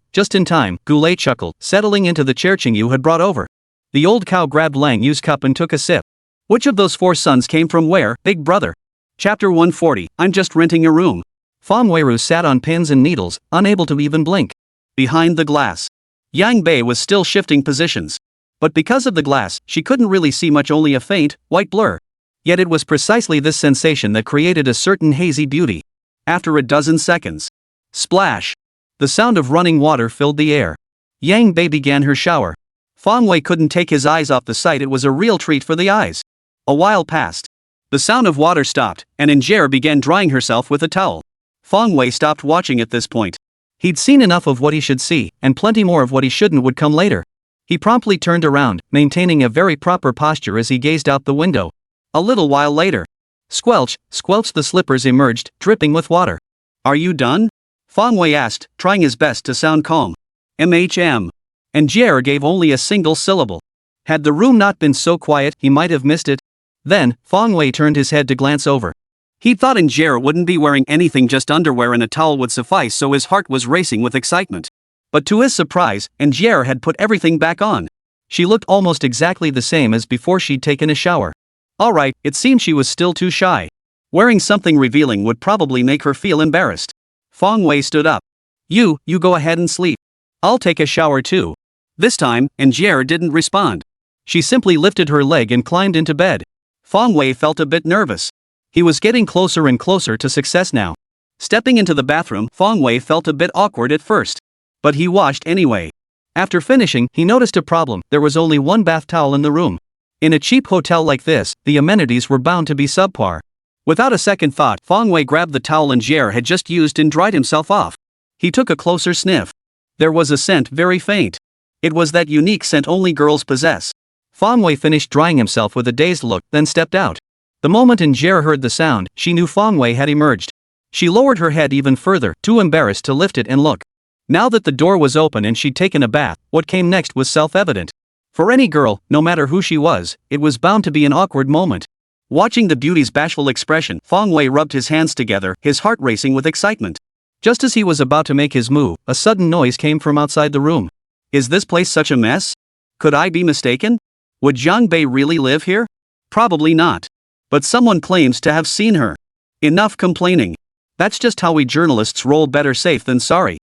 Goulet chuckled, settling into the chair Ching Yu had brought over. The old cow grabbed Lang Yu's cup and took a sip. Which of those 4 sons came from where, big brother? Chapter 140, I'm just renting a room. Fong Weiru sat on pins and needles, unable to even blink. Behind the glass. Yang Bei was still shifting positions. But because of the glass, she couldn't really see much, only a faint, white blur. Yet it was precisely this sensation that created a certain hazy beauty. After a dozen seconds. Splash! The sound of running water filled the air. Yang Bei began her shower. Fong Wei couldn't take his eyes off the sight, it was a real treat for the eyes. A while passed. The sound of water stopped, and Injera began drying herself with a towel. Fong Wei stopped watching at this point. He'd seen enough of what he should see, and plenty more of what he shouldn't would come later. He promptly turned around, maintaining a very proper posture as he gazed out the window. A little while later. Squelch, squelch, the slippers emerged, dripping with water. Are you done? Fong Wei asked, trying his best to sound calm. MHM. And Jer gave only a single syllable. Had the room not been so quiet, he might have missed it. Then, Fong Wei turned his head to glance over. He thought Injera wouldn't be wearing anything, just underwear and a towel would suffice, so his heart was racing with excitement. But to his surprise, Injera had put everything back on. She looked almost exactly the same as before she'd taken a shower. Alright, it seemed she was still too shy. Wearing something revealing would probably make her feel embarrassed. Fong Wei stood up. You go ahead and sleep. I'll take a shower too. This time, Injera didn't respond. She simply lifted her leg and climbed into bed. Fong Wei felt a bit nervous. He was getting closer and closer to success now. Stepping into the bathroom, Fong Wei felt a bit awkward at first. But he washed anyway. After finishing, he noticed a problem: there was only one bath towel in the room. In a cheap hotel like this, the amenities were bound to be subpar. Without a second thought, Fong Wei grabbed the towel Injera had just used and dried himself off. He took a closer sniff. There was a scent, very faint. It was that unique scent only girls possess. Fong Wei finished drying himself with a dazed look, then stepped out. The moment Injera heard the sound, she knew Fong Wei had emerged. She lowered her head even further, too embarrassed to lift it and look. Now that the door was open and she'd taken a bath, what came next was self-evident. For any girl, no matter who she was, it was bound to be an awkward moment. Watching the beauty's bashful expression, Fong Wei rubbed his hands together, his heart racing with excitement. Just as he was about to make his move, a sudden noise came from outside the room. Is this place such a mess? Could I be mistaken? Would Jiang Bei really live here? Probably not. But someone claims to have seen her. Enough complaining. That's just how we journalists roll, better safe than sorry.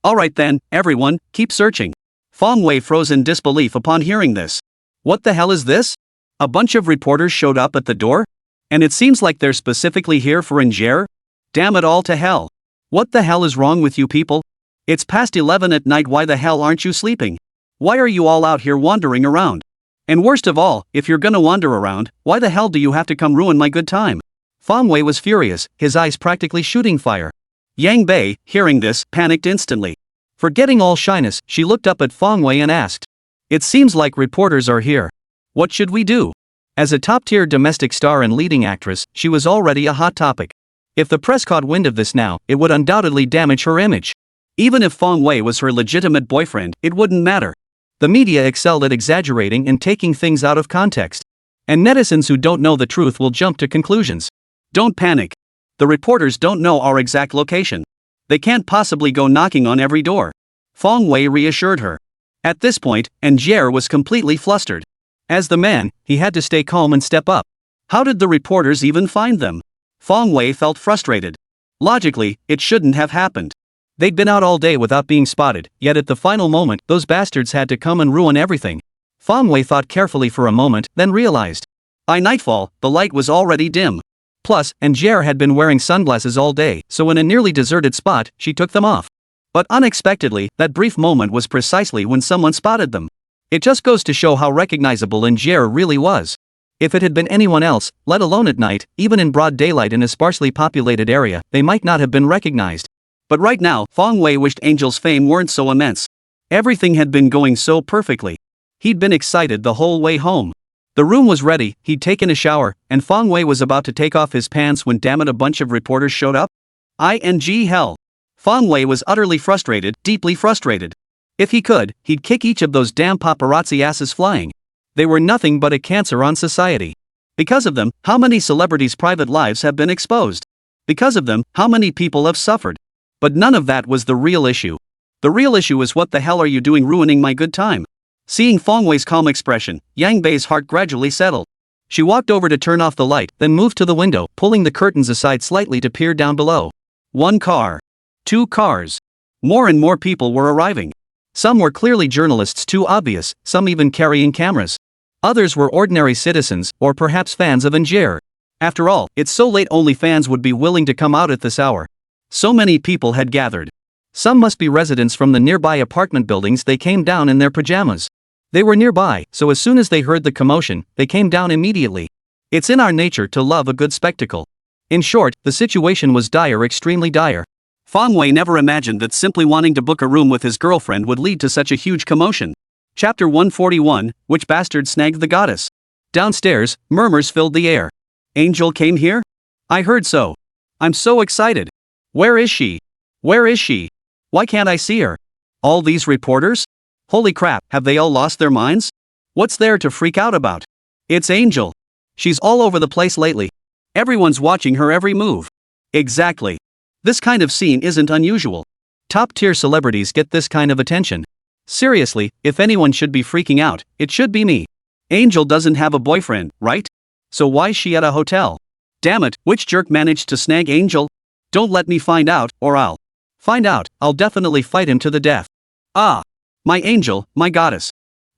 Alright then, everyone, keep searching. Fong Wei froze in disbelief upon hearing this. What the hell is this? A bunch of reporters showed up at the door? And it seems like they're specifically here for Injera? Damn it all to hell. What the hell is wrong with you people? It's past 11 at night, why the hell aren't you sleeping? Why are you all out here wandering around? And worst of all, if you're gonna wander around, why the hell do you have to come ruin my good time? Fong Wei was furious, his eyes practically shooting fire. Yang Bei, hearing this, panicked instantly. Forgetting all shyness, she looked up at Fong Wei and asked. It seems like reporters are here. What should we do? As a top-tier domestic star and leading actress, she was already a hot topic. If the press caught wind of this now, it would undoubtedly damage her image. Even if Fong Wei was her legitimate boyfriend, it wouldn't matter. The media excelled at exaggerating and taking things out of context. And netizens who don't know the truth will jump to conclusions. Don't panic. The reporters don't know our exact location. They can't possibly go knocking on every door. Fong Wei reassured her. At this point, Injera was completely flustered. As the man, he had to stay calm and step up. How did the reporters even find them? Fong Wei felt frustrated. Logically, it shouldn't have happened. They'd been out all day without being spotted, yet at the final moment, those bastards had to come and ruin everything. Fong Wei thought carefully for a moment, then realized. By nightfall, the light was already dim. Plus, Injera had been wearing sunglasses all day, so in a nearly deserted spot, she took them off. But unexpectedly, that brief moment was precisely when someone spotted them. It just goes to show how recognizable Njere really was. If it had been anyone else, let alone at night, even in broad daylight in a sparsely populated area, they might not have been recognized. But right now, Fong Wei wished Angel's fame weren't so immense. Everything had been going so perfectly. He'd been excited the whole way home. The room was ready, he'd taken a shower, and Fong Wei was about to take off his pants when damn it a bunch of reporters showed up. Hell. Fong Wei was utterly frustrated, deeply frustrated. If he could, he'd kick each of those damn paparazzi asses flying. They were nothing but a cancer on society. Because of them, how many celebrities' private lives have been exposed? Because of them, how many people have suffered? But none of that was the real issue. The real issue is what the hell are you doing ruining my good time? Seeing Fong Wei's calm expression, Yang Bei's heart gradually settled. She walked over to turn off the light, then moved to the window, pulling the curtains aside slightly to peer down below. 1 car. 2 cars. More and more people were arriving. Some were clearly journalists too obvious, some even carrying cameras. Others were ordinary citizens, or perhaps fans of Njere. After all, it's so late only fans would be willing to come out at this hour. So many people had gathered. Some must be residents from the nearby apartment buildings. They came down in their pajamas. They were nearby, so as soon as they heard the commotion, they came down immediately. It's in our nature to love a good spectacle. In short, the situation was dire, extremely dire. Fong Wei never imagined that simply wanting to book a room with his girlfriend would lead to such a huge commotion. Chapter 141, Which Bastard Snagged the Goddess? Downstairs, murmurs filled the air. Angel came here? I heard so. I'm so excited. Where is she? Where is she? Why can't I see her? All these reporters? Holy crap, have they all lost their minds? What's there to freak out about? It's Angel. She's all over the place lately. Everyone's watching her every move. Exactly. This kind of scene isn't unusual. Top-tier celebrities get this kind of attention. Seriously, if anyone should be freaking out, it should be me. Angel doesn't have a boyfriend, right? So why's she at a hotel? Damn it, which jerk managed to snag Angel? Don't let me find out, or I'll find out. I'll definitely fight him to the death. Ah. My angel, my goddess.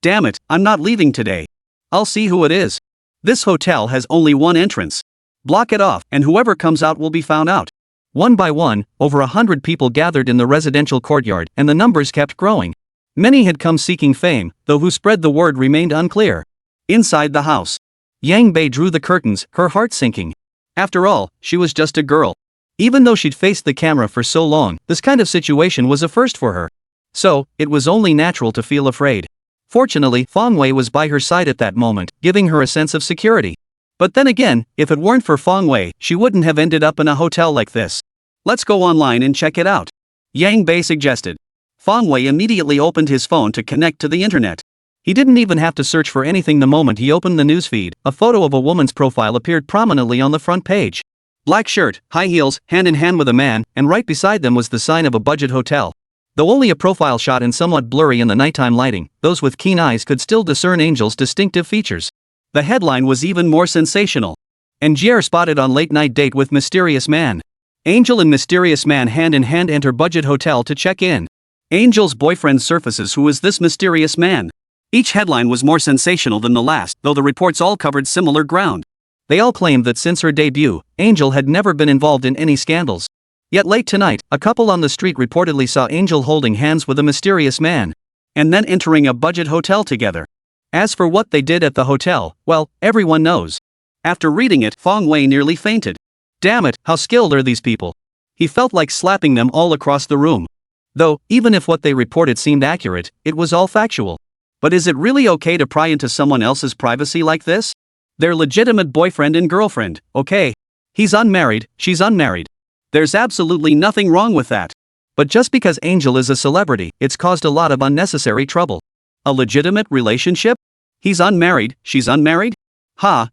Damn it, I'm not leaving today. I'll see who it is. This hotel has only one entrance. Block it off, and whoever comes out will be found out. One by one, over 100 people gathered in the residential courtyard, and the numbers kept growing. Many had come seeking fame, though who spread the word remained unclear. Inside the house, Yang Bei drew the curtains, her heart sinking. After all, she was just a girl. Even though she'd faced the camera for so long, this kind of situation was a first for her. So, it was only natural to feel afraid. Fortunately, Fong Wei was by her side at that moment, giving her a sense of security. But then again, if it weren't for Fong Wei, she wouldn't have ended up in a hotel like this. Let's go online and check it out. Yang Bei suggested. Fong Wei immediately opened his phone to connect to the internet. He didn't even have to search for anything the moment he opened the newsfeed. A photo of a woman's profile appeared prominently on the front page. Black shirt, high heels, hand in hand with a man, and right beside them was the sign of a budget hotel. Though only a profile shot and somewhat blurry in the nighttime lighting, those with keen eyes could still discern Angel's distinctive features. The headline was even more sensational. Njere spotted on late-night date with mysterious man. Angel and mysterious man hand in hand enter budget hotel to check in. Angel's boyfriend surfaces. Who is this mysterious man? Each headline was more sensational than the last, though the reports all covered similar ground. They all claimed that since her debut, Angel had never been involved in any scandals. Yet late tonight, a couple on the street reportedly saw Angel holding hands with a mysterious man. And then entering a budget hotel together. As for what they did at the hotel, well, everyone knows. After reading it, Fong Wei nearly fainted. Damn it, how skilled are these people? He felt like slapping them all across the room. Though, even if what they reported seemed accurate, it was all factual. But is it really okay to pry into someone else's privacy like this? Their legitimate boyfriend and girlfriend, okay. He's unmarried, she's unmarried. There's absolutely nothing wrong with that. But just because Angel is a celebrity, it's caused a lot of unnecessary trouble. A legitimate relationship? He's unmarried, she's unmarried?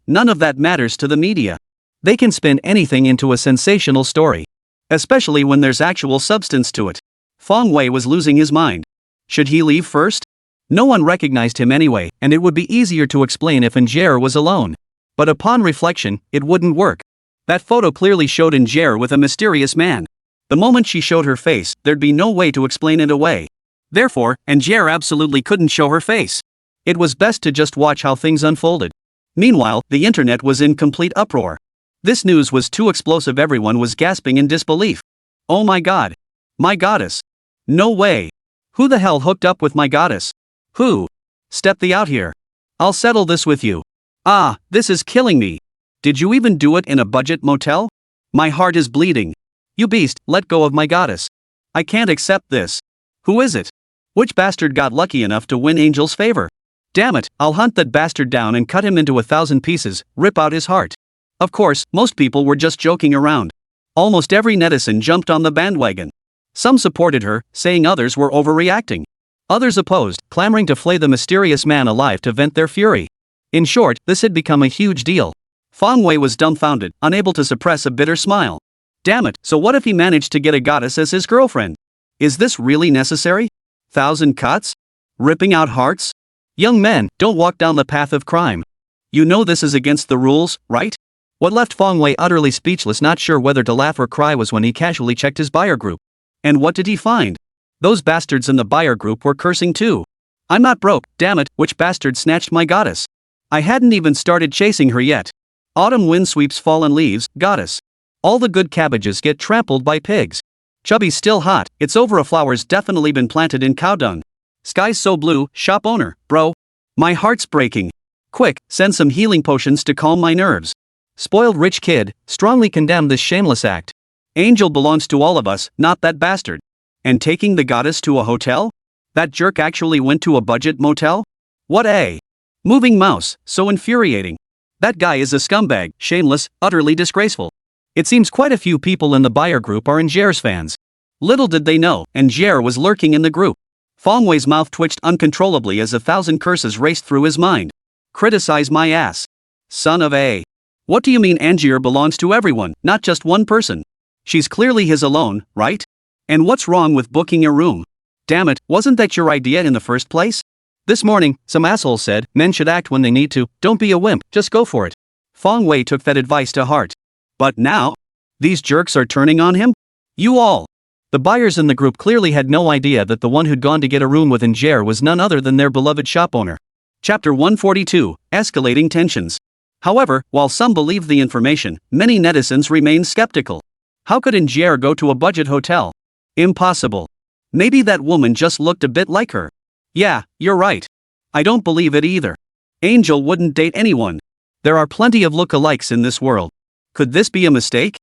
None of that matters to the media. They can spin anything into a sensational story. Especially when there's actual substance to it. Fong Wei was losing his mind. Should he leave first? No one recognized him anyway, and it would be easier to explain if Njere was alone. But upon reflection, it wouldn't work. That photo clearly showed Njere with a mysterious man. The moment she showed her face, there'd be no way to explain it away. Therefore, Njere absolutely couldn't show her face. It was best to just watch how things unfolded. Meanwhile, the internet was in complete uproar. This news was too explosive. Everyone was gasping in disbelief. Oh my god. My goddess. No way. Who the hell hooked up with my goddess? Who? Step thee out here. I'll settle this with you. Ah, this is killing me. Did you even do it in a budget motel? My heart is bleeding. You beast, let go of my goddess. I can't accept this. Who is it? Which bastard got lucky enough to win Angel's favor? Damn it, I'll hunt that bastard down and cut him into 1,000 pieces, rip out his heart. Of course, most people were just joking around. Almost every netizen jumped on the bandwagon. Some supported her, saying others were overreacting. Others opposed, clamoring to flay the mysterious man alive to vent their fury. In short, this had become a huge deal. Fang Wei was dumbfounded, unable to suppress a bitter smile. Damn it, so what if he managed to get a goddess as his girlfriend? Is this really necessary? 1,000 cuts? Ripping out hearts? Young men, don't walk down the path of crime. You know this is against the rules, right? What left Fang Wei utterly speechless, not sure whether to laugh or cry, was when he casually checked his buyer group. And what did he find? Those bastards in the buyer group were cursing too. I'm not broke, damn it, which bastard snatched my goddess? I hadn't even started chasing her yet. Autumn wind sweeps fallen leaves, goddess. All the good cabbages get trampled by pigs. Chubby's still hot, it's over, a flower's definitely been planted in cow dung. Sky's so blue, shop owner, bro. My heart's breaking. Quick, send some healing potions to calm my nerves. Spoiled rich kid, strongly condemn this shameless act. Angel belongs to all of us, not that bastard. And taking the goddess to a hotel? That jerk actually went to a budget motel? What a moving mouse, so infuriating. That guy is a scumbag, shameless, utterly disgraceful. It seems quite a few people in the buyer group are Njier's fans. Little did they know, Njier was lurking in the group. Fang Wei's mouth twitched uncontrollably as 1,000 curses raced through his mind. Criticize my ass. Son of a. What do you mean Angier belongs to everyone, not just one person? She's clearly his alone, right? And what's wrong with booking a room? Damn it, wasn't that your idea in the first place? This morning, some asshole said, men should act when they need to, don't be a wimp, just go for it. Fang Wei took that advice to heart. But now? These jerks are turning on him? You all. The buyers in the group clearly had no idea that the one who'd gone to get a room with Njier was none other than their beloved shop owner. Chapter 142, Escalating Tensions. However, while some believed the information, many netizens remained skeptical. How could Njier go to a budget hotel? Impossible. Maybe that woman just looked a bit like her. Yeah, you're right. I don't believe it either. Angel wouldn't date anyone. There are plenty of look-alikes in this world. Could this be a mistake?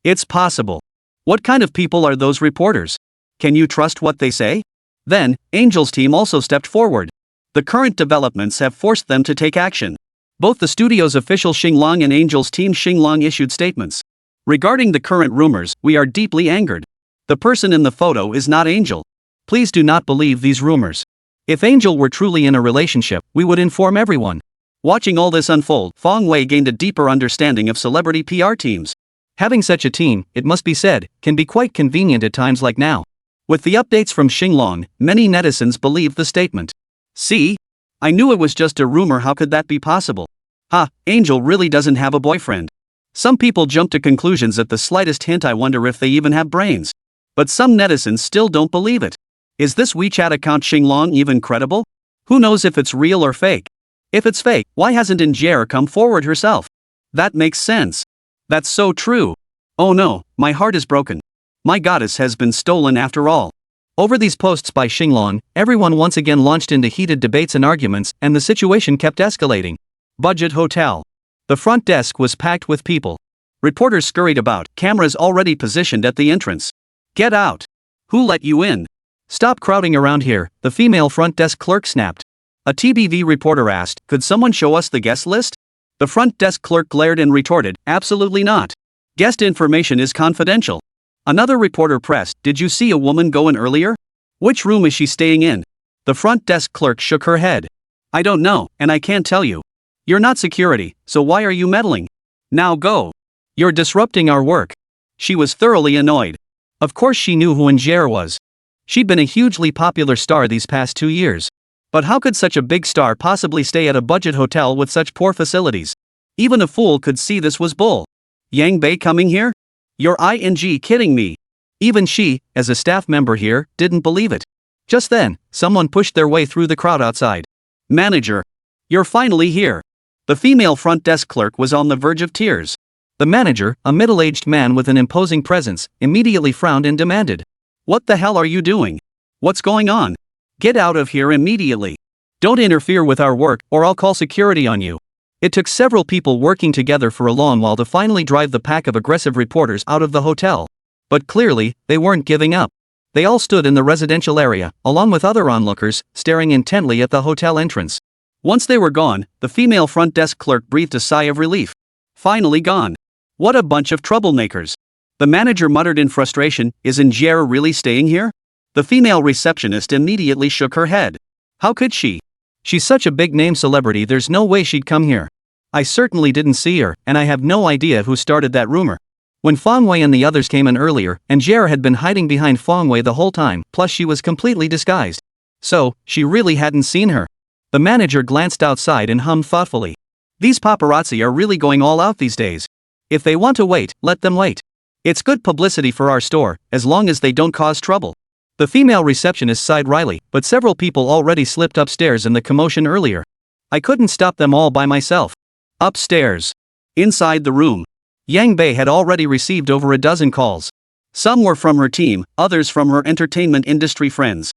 It's possible. What kind of people are those reporters? Can you trust what they say? Then, Angel's team also stepped forward. The current developments have forced them to take action. Both the studio's official Xinglong and Angel's team Xinglong issued statements. Regarding the current rumors, we are deeply angered. The person in the photo is not Angel. Please do not believe these rumors. If Angel were truly in a relationship, we would inform everyone. Watching all this unfold, Fang Wei gained a deeper understanding of celebrity PR teams. Having such a team, it must be said, can be quite convenient at times like now. With the updates from Xinglong, many netizens believed the statement. See? I knew it was just a rumor, how could that be possible? Ha, Angel really doesn't have a boyfriend. Some people jump to conclusions at the slightest hint, I wonder if they even have brains. But some netizens still don't believe it. Is this WeChat account Xinglong even credible? Who knows if it's real or fake? If it's fake, why hasn't Njier come forward herself? That makes sense. That's so true. Oh no, my heart is broken. My goddess has been stolen after all. Over these posts by Xinglong, everyone once again launched into heated debates and arguments, and the situation kept escalating. Budget hotel. The front desk was packed with people. Reporters scurried about, cameras already positioned at the entrance. Get out. Who let you in? Stop crowding around here, the female front desk clerk snapped. A TBV reporter asked, could someone show us the guest list? The front desk clerk glared and retorted, absolutely not. Guest information is confidential. Another reporter pressed, did you see a woman go in earlier? Which room is she staying in? The front desk clerk shook her head. I don't know, and I can't tell you. You're not security, so why are you meddling? Now go. You're disrupting our work. She was thoroughly annoyed. Of course she knew who Njier was. She'd been a hugely popular star these past 2 years. But how could such a big star possibly stay at a budget hotel with such poor facilities? Even a fool could see this was bull. Yang Bei coming here? You're kidding me. Even she, as a staff member here, didn't believe it. Just then, someone pushed their way through the crowd outside. Manager. You're finally here. The female front desk clerk was on the verge of tears. The manager, a middle-aged man with an imposing presence, immediately frowned and demanded. What the hell are you doing? What's going on? Get out of here immediately. Don't interfere with our work, or I'll call security on you. It took several people working together for a long while to finally drive the pack of aggressive reporters out of the hotel. But clearly, they weren't giving up. They all stood in the residential area, along with other onlookers, staring intently at the hotel entrance. Once they were gone, the female front desk clerk breathed a sigh of relief. Finally gone. What a bunch of troublemakers. The manager muttered in frustration, isn't Jer really staying here? The female receptionist immediately shook her head. How could she? She's such a big-name celebrity, there's no way she'd come here. I certainly didn't see her, and I have no idea who started that rumor. When Feng Wei and the others came in earlier, and Jer had been hiding behind Feng Wei the whole time, plus she was completely disguised. So, she really hadn't seen her. The manager glanced outside and hummed thoughtfully. These paparazzi are really going all out these days. If they want to wait, let them wait. It's good publicity for our store, as long as they don't cause trouble. The female receptionist sighed wryly, but several people already slipped upstairs in the commotion earlier. I couldn't stop them all by myself. Upstairs. Inside the room. Yang Bei had already received over a dozen calls. Some were from her team, others from her entertainment industry friends.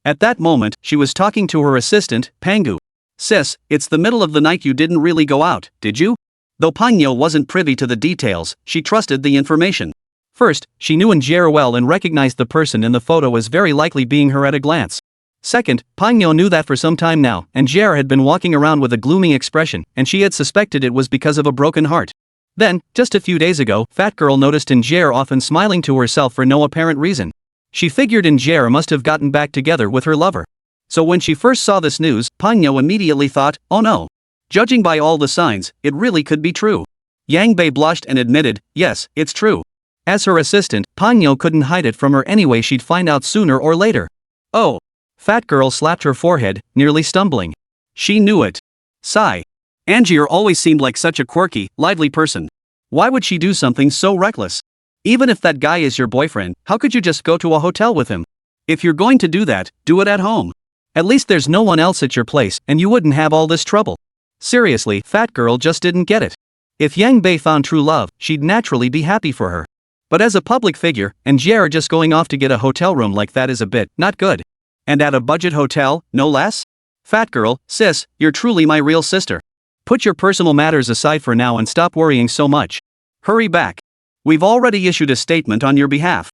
At that moment, she was talking to her assistant, Pangu. Sis, it's the middle of the night, you didn't really go out, did you? Though Pangyo wasn't privy to the details, she trusted the information. First, she knew Njera well and recognized the person in the photo as very likely being her at a glance. Second, Pangyo knew that for some time now, and Njera had been walking around with a gloomy expression, and she had suspected it was because of a broken heart. Then, just a few days ago, Fat Girl noticed Njera often smiling to herself for no apparent reason. She figured Njera must have gotten back together with her lover. So when she first saw this news, Pangyo immediately thought, oh no. Judging by all the signs, it really could be true. Yang Bei blushed and admitted, yes, it's true. As her assistant, Pangyo couldn't hide it from her anyway, she'd find out sooner or later. Oh. Fat Girl slapped her forehead, nearly stumbling. She knew it. Sigh. Angier always seemed like such a quirky, lively person. Why would she do something so reckless? Even if that guy is your boyfriend, how could you just go to a hotel with him? If you're going to do that, do it at home. At least there's no one else at your place, and you wouldn't have all this trouble. Seriously, Fat Girl just didn't get it. If Yang Bei found true love, she'd naturally be happy for her. But as a public figure, and Jer just going off to get a hotel room like that is a bit not good. And at a budget hotel, no less? Fat Girl, sis, you're truly my real sister. Put your personal matters aside for now and stop worrying so much. Hurry back. We've already issued a statement on your behalf.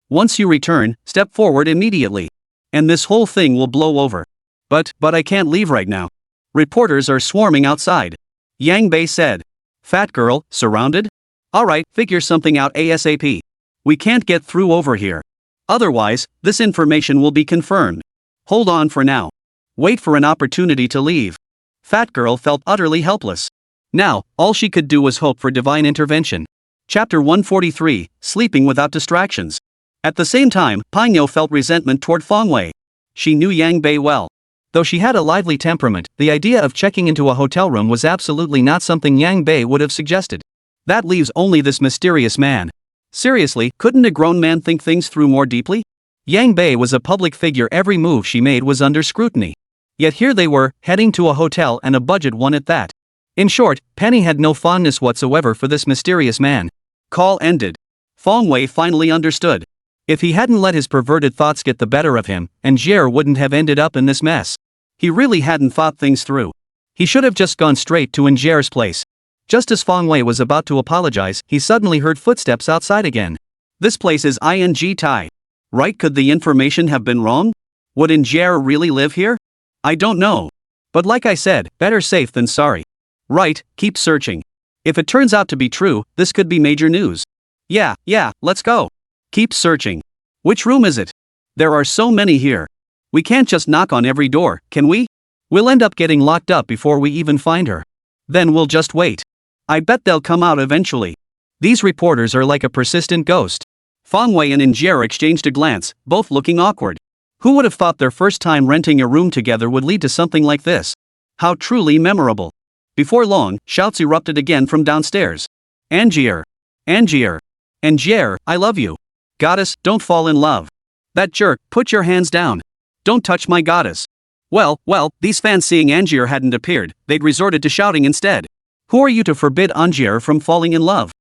Once you return, step forward immediately. And this whole thing will blow over. But I can't leave right now. Reporters are swarming outside. Yang Bei said. Fat Girl, surrounded? Alright, figure something out ASAP. We can't get through over here. Otherwise, this information will be confirmed. Hold on for now. Wait for an opportunity to leave. Fat Girl felt utterly helpless. Now, all she could do was hope for divine intervention. Chapter 143, Sleeping Without Distractions. At the same time, Pangyo felt resentment toward Feng Wei. She knew Yang Bei well. Though she had a lively temperament, the idea of checking into a hotel room was absolutely not something Yang Bei would have suggested. That leaves only this mysterious man. Seriously, couldn't a grown man think things through more deeply? Yang Bei was a public figure, every move she made was under scrutiny. Yet here they were, heading to a hotel and a budget one at that. In short, Penny had no fondness whatsoever for this mysterious man. Call ended. Feng Wei finally understood. If he hadn't let his perverted thoughts get the better of him, and Jer wouldn't have ended up in this mess. He really hadn't thought things through. He should have just gone straight to Njer's place. Just as Feng Wei was about to apologize, he suddenly heard footsteps outside again. This place is ing Tai. Right? Could the information have been wrong? Would Njer really live here? I don't know. But like I said, better safe than sorry. Right, keep searching. If it turns out to be true, this could be major news. Yeah, let's go. Keep searching. Which room is it? There are so many here. We can't just knock on every door, can we? We'll end up getting locked up before we even find her. Then we'll just wait. I bet they'll come out eventually. These reporters are like a persistent ghost. Feng Wei and Njer exchanged a glance, both looking awkward. Who would have thought their first time renting a room together would lead to something like this? How truly memorable. Before long, shouts erupted again from downstairs. Angier! Angier! Njer, I love you. Goddess, don't fall in love. That jerk, put your hands down. Don't touch my goddess. Well, these fans seeing Angier hadn't appeared, they'd resorted to shouting instead. Who are you to forbid Angier from falling in love?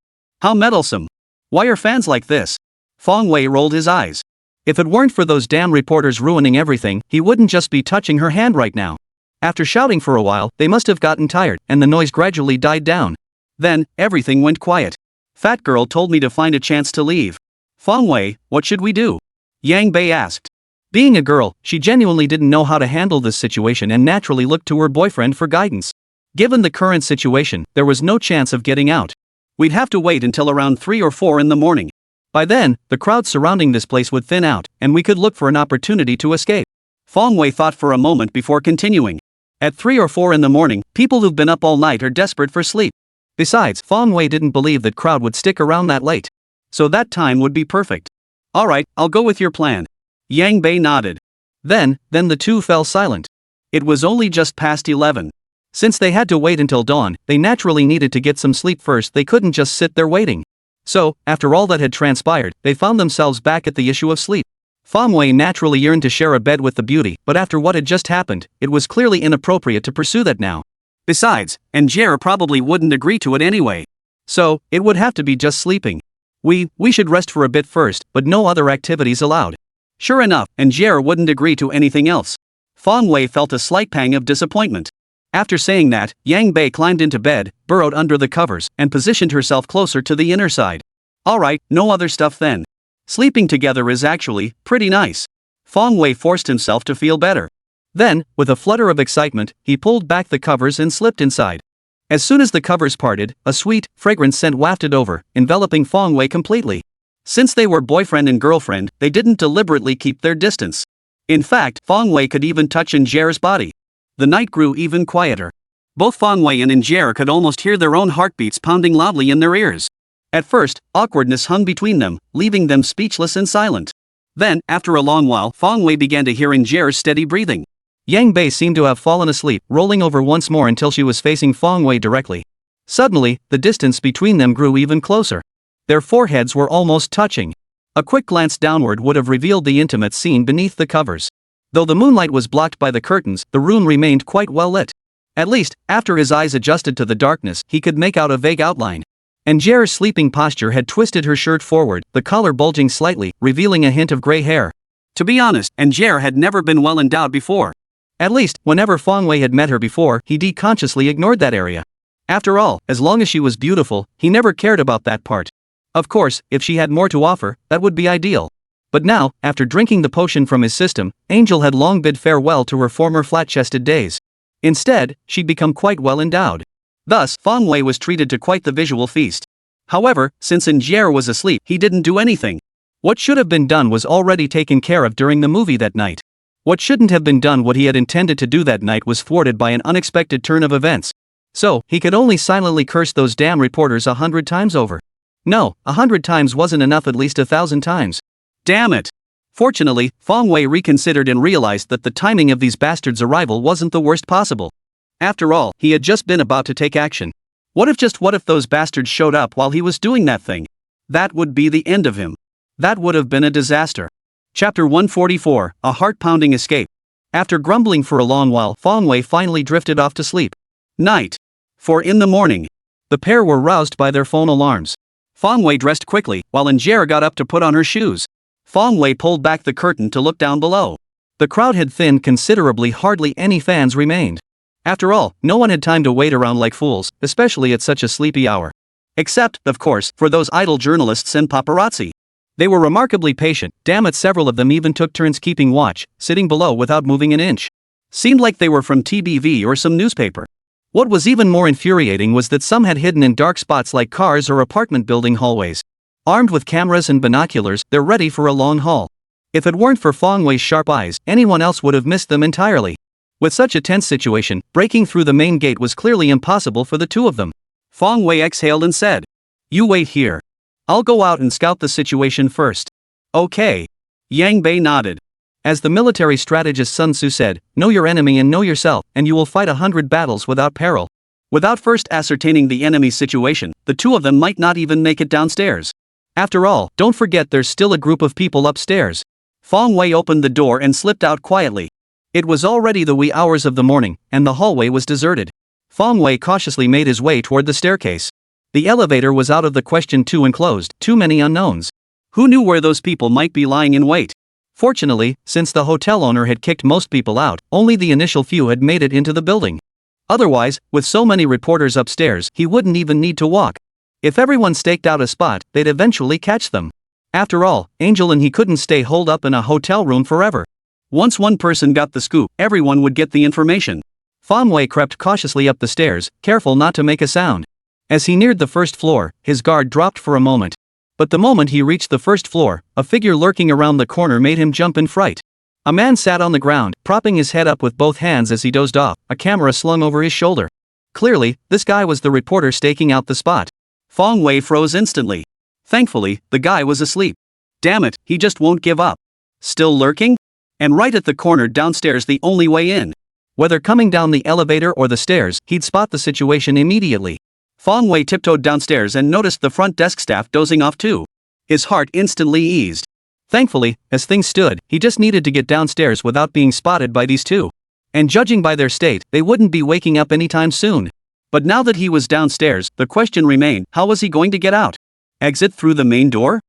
How meddlesome. Why are fans like this? Feng Wei rolled his eyes. If it weren't for those damn reporters ruining everything, he wouldn't just be touching her hand right now. After shouting for a while, they must have gotten tired, and the noise gradually died down. Then, everything went quiet. Fat girl told me to find a chance to leave. Fong Wei, what should we do? Yang Bei asked. Being a girl, she genuinely didn't know how to handle this situation and naturally looked to her boyfriend for guidance. Given the current situation, there was no chance of getting out. We'd have to wait until around 3 or 4 in the morning. By then, the crowd surrounding this place would thin out, and we could look for an opportunity to escape. Fong Wei thought for a moment before continuing. At 3 or 4 in the morning, people who've been up all night are desperate for sleep. Besides, Fong Wei didn't believe that crowd would stick around that late. So that time would be perfect. Alright, I'll go with your plan. Yang Bei nodded. Then the two fell silent. It was only just past 11. Since they had to wait until dawn, they naturally needed to get some sleep first. They couldn't just sit there waiting. So, after all that had transpired, they found themselves back at the issue of sleep. Fong Wei naturally yearned to share a bed with the beauty, but after what had just happened, it was clearly inappropriate to pursue that now. Besides, Angera probably wouldn't agree to it anyway. So, it would have to be just sleeping. We should rest for a bit first, but no other activities allowed. Sure enough, Angera wouldn't agree to anything else. Fong Wei felt a slight pang of disappointment. After saying that, Yang Bei climbed into bed, burrowed under the covers, and positioned herself closer to the inner side. Alright, no other stuff then. Sleeping together is actually pretty nice. Fong Wei forced himself to feel better. Then, with a flutter of excitement, he pulled back the covers and slipped inside. As soon as the covers parted, a sweet, fragrant scent wafted over, enveloping Fong Wei completely. Since they were boyfriend and girlfriend, they didn't deliberately keep their distance. In fact, Fong Wei could even touch Angera's body. The night grew even quieter. Both Fong Wei and Angera could almost hear their own heartbeats pounding loudly in their ears. At first, awkwardness hung between them, leaving them speechless and silent. Then, after a long while, Fong Wei began to hear Angera's steady breathing. Yang Bei seemed to have fallen asleep, rolling over once more until she was facing Fong Wei directly. Suddenly, the distance between them grew even closer. Their foreheads were almost touching. A quick glance downward would have revealed the intimate scene beneath the covers. Though the moonlight was blocked by the curtains, the room remained quite well lit. At least, after his eyes adjusted to the darkness, he could make out a vague outline. Angera's sleeping posture had twisted her shirt forward, the collar bulging slightly, revealing a hint of gray hair. To be honest, Angera had never been well endowed before. At least, whenever Fong Wei had met her before, he consciously ignored that area. After all, as long as she was beautiful, he never cared about that part. Of course, if she had more to offer, that would be ideal. But now, after drinking the potion from his system, Angel had long bid farewell to her former flat-chested days. Instead, she'd become quite well endowed. Thus, Fong Wei was treated to quite the visual feast. However, since Angera was asleep, he didn't do anything. What should have been done was already taken care of during the movie that night. What shouldn't have been done, what he had intended to do that night, was thwarted by an unexpected turn of events. So, he could only silently curse those damn reporters 100 times over. No, 100 times wasn't enough, at least 1,000 times. Damn it! Fortunately, Fong Wei reconsidered and realized that the timing of these bastards' arrival wasn't the worst possible. After all, he had just been about to take action. What if those bastards showed up while he was doing that thing? That would be the end of him. That would have been a disaster. Chapter 144, A Heart-Pounding Escape. After grumbling for a long while, Fong Wei finally drifted off to sleep. Night. 4 in the morning. The pair were roused by their phone alarms. Fong Wei dressed quickly, while Angera got up to put on her shoes. Fong Wei pulled back the curtain to look down below. The crowd had thinned considerably, hardly any fans remained. After all, no one had time to wait around like fools, especially at such a sleepy hour. Except, of course, for those idle journalists and paparazzi. They were remarkably patient, damn it, several of them even took turns keeping watch, sitting below without moving an inch. Seemed like they were from TBV or some newspaper. What was even more infuriating was that some had hidden in dark spots like cars or apartment building hallways. Armed with cameras and binoculars, they're ready for a long haul. If it weren't for Fong Wei's sharp eyes, anyone else would have missed them entirely. With such a tense situation, breaking through the main gate was clearly impossible for the two of them. Fong Wei exhaled and said, "You wait here. I'll go out and scout the situation first." Okay. Yang Bei nodded. As the military strategist Sun Tzu said, know your enemy and know yourself, and you will fight 100 battles without peril. Without first ascertaining the enemy's situation, the two of them might not even make it downstairs. After all, don't forget there's still a group of people upstairs. Fong Wei opened the door and slipped out quietly. It was already the wee hours of the morning, and the hallway was deserted. Fong Wei cautiously made his way toward the staircase. The elevator was out of the question too enclosed, too many unknowns. Who knew where those people might be lying in wait? Fortunately, since the hotel owner had kicked most people out, only the initial few had made it into the building. Otherwise, with so many reporters upstairs, he wouldn't even need to walk. If everyone staked out a spot, they'd eventually catch them. After all, Angel and he couldn't stay holed up in a hotel room forever. Once one person got the scoop, everyone would get the information. Fong Wei crept cautiously up the stairs, careful not to make a sound. As he neared the first floor, his guard dropped for a moment. But the moment he reached the first floor, a figure lurking around the corner made him jump in fright. A man sat on the ground, propping his head up with both hands as he dozed off, a camera slung over his shoulder. Clearly, this guy was the reporter staking out the spot. Fong Wei froze instantly. Thankfully, the guy was asleep. Damn it, he just won't give up. Still lurking? And right at the corner downstairs, the only way in. Whether coming down the elevator or the stairs, he'd spot the situation immediately. Fong Wei tiptoed downstairs and noticed the front desk staff dozing off too. His heart instantly eased. Thankfully, as things stood, he just needed to get downstairs without being spotted by these two. And judging by their state, they wouldn't be waking up anytime soon. But now that he was downstairs, the question remained, how was he going to get out? Exit through the main door?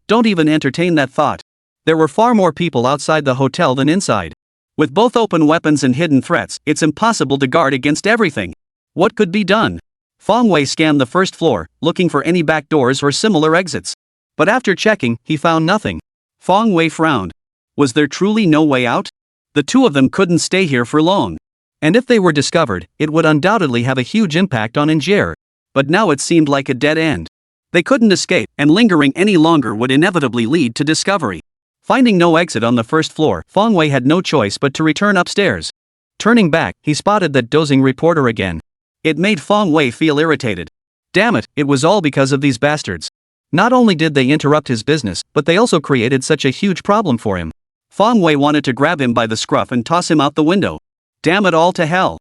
Don't even entertain that thought. There were far more people outside the hotel than inside. With both open weapons and hidden threats, it's impossible to guard against everything. What could be done? Fong Wei scanned the first floor, looking for any back doors or similar exits. But after checking, he found nothing. Fong Wei frowned. Was there truly no way out? The two of them couldn't stay here for long. And if they were discovered, it would undoubtedly have a huge impact on Injere. But now it seemed like a dead end. They couldn't escape, and lingering any longer would inevitably lead to discovery. Finding no exit on the first floor, Fong Wei had no choice but to return upstairs. Turning back, he spotted that dozing reporter again. It made Fong Wei feel irritated. Damn it, it was all because of these bastards. Not only did they interrupt his business, but they also created such a huge problem for him. Fong Wei wanted to grab him by the scruff and toss him out the window. Damn it all to hell.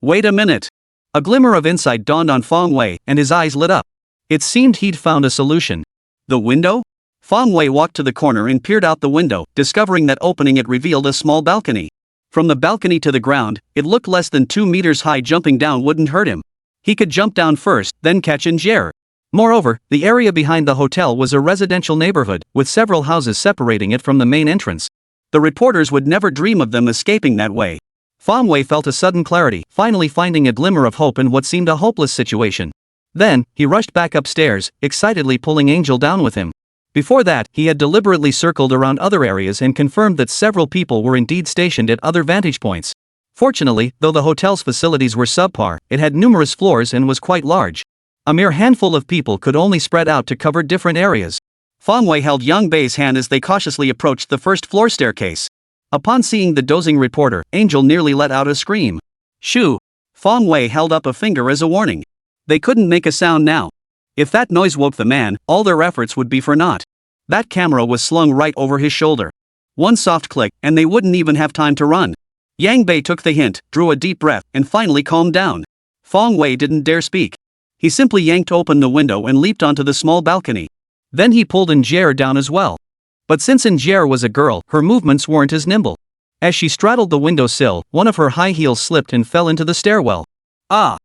Wait a minute. A glimmer of insight dawned on Fong Wei, and his eyes lit up. It seemed he'd found a solution. The window? Fong Wei walked to the corner and peered out the window, discovering that opening it revealed a small balcony. From the balcony to the ground, it looked less than 2 meters high. Jumping down wouldn't hurt him. He could jump down first, then catch Injere. Moreover, the area behind the hotel was a residential neighborhood, with several houses separating it from the main entrance. The reporters would never dream of them escaping that way. Fong Wei felt a sudden clarity, finally finding a glimmer of hope in what seemed a hopeless situation. Then, he rushed back upstairs, excitedly pulling Angel down with him. Before that, he had deliberately circled around other areas and confirmed that several people were indeed stationed at other vantage points. Fortunately, though the hotel's facilities were subpar, it had numerous floors and was quite large. A mere handful of people could only spread out to cover different areas. Fong Wei held Yang Bei's hand as they cautiously approached the first floor staircase. Upon seeing the dozing reporter, Angel nearly let out a scream. Shoo! Fong Wei held up a finger as a warning. They couldn't make a sound now. If that noise woke the man, all their efforts would be for naught. That camera was slung right over his shoulder. One soft click, and they wouldn't even have time to run. Yang Bei took the hint, drew a deep breath, and finally calmed down. Fong Wei didn't dare speak. He simply yanked open the window and leaped onto the small balcony. Then he pulled Injere down as well. But since Injere was a girl, her movements weren't as nimble. As she straddled the windowsill, one of her high heels slipped and fell into the stairwell. Caught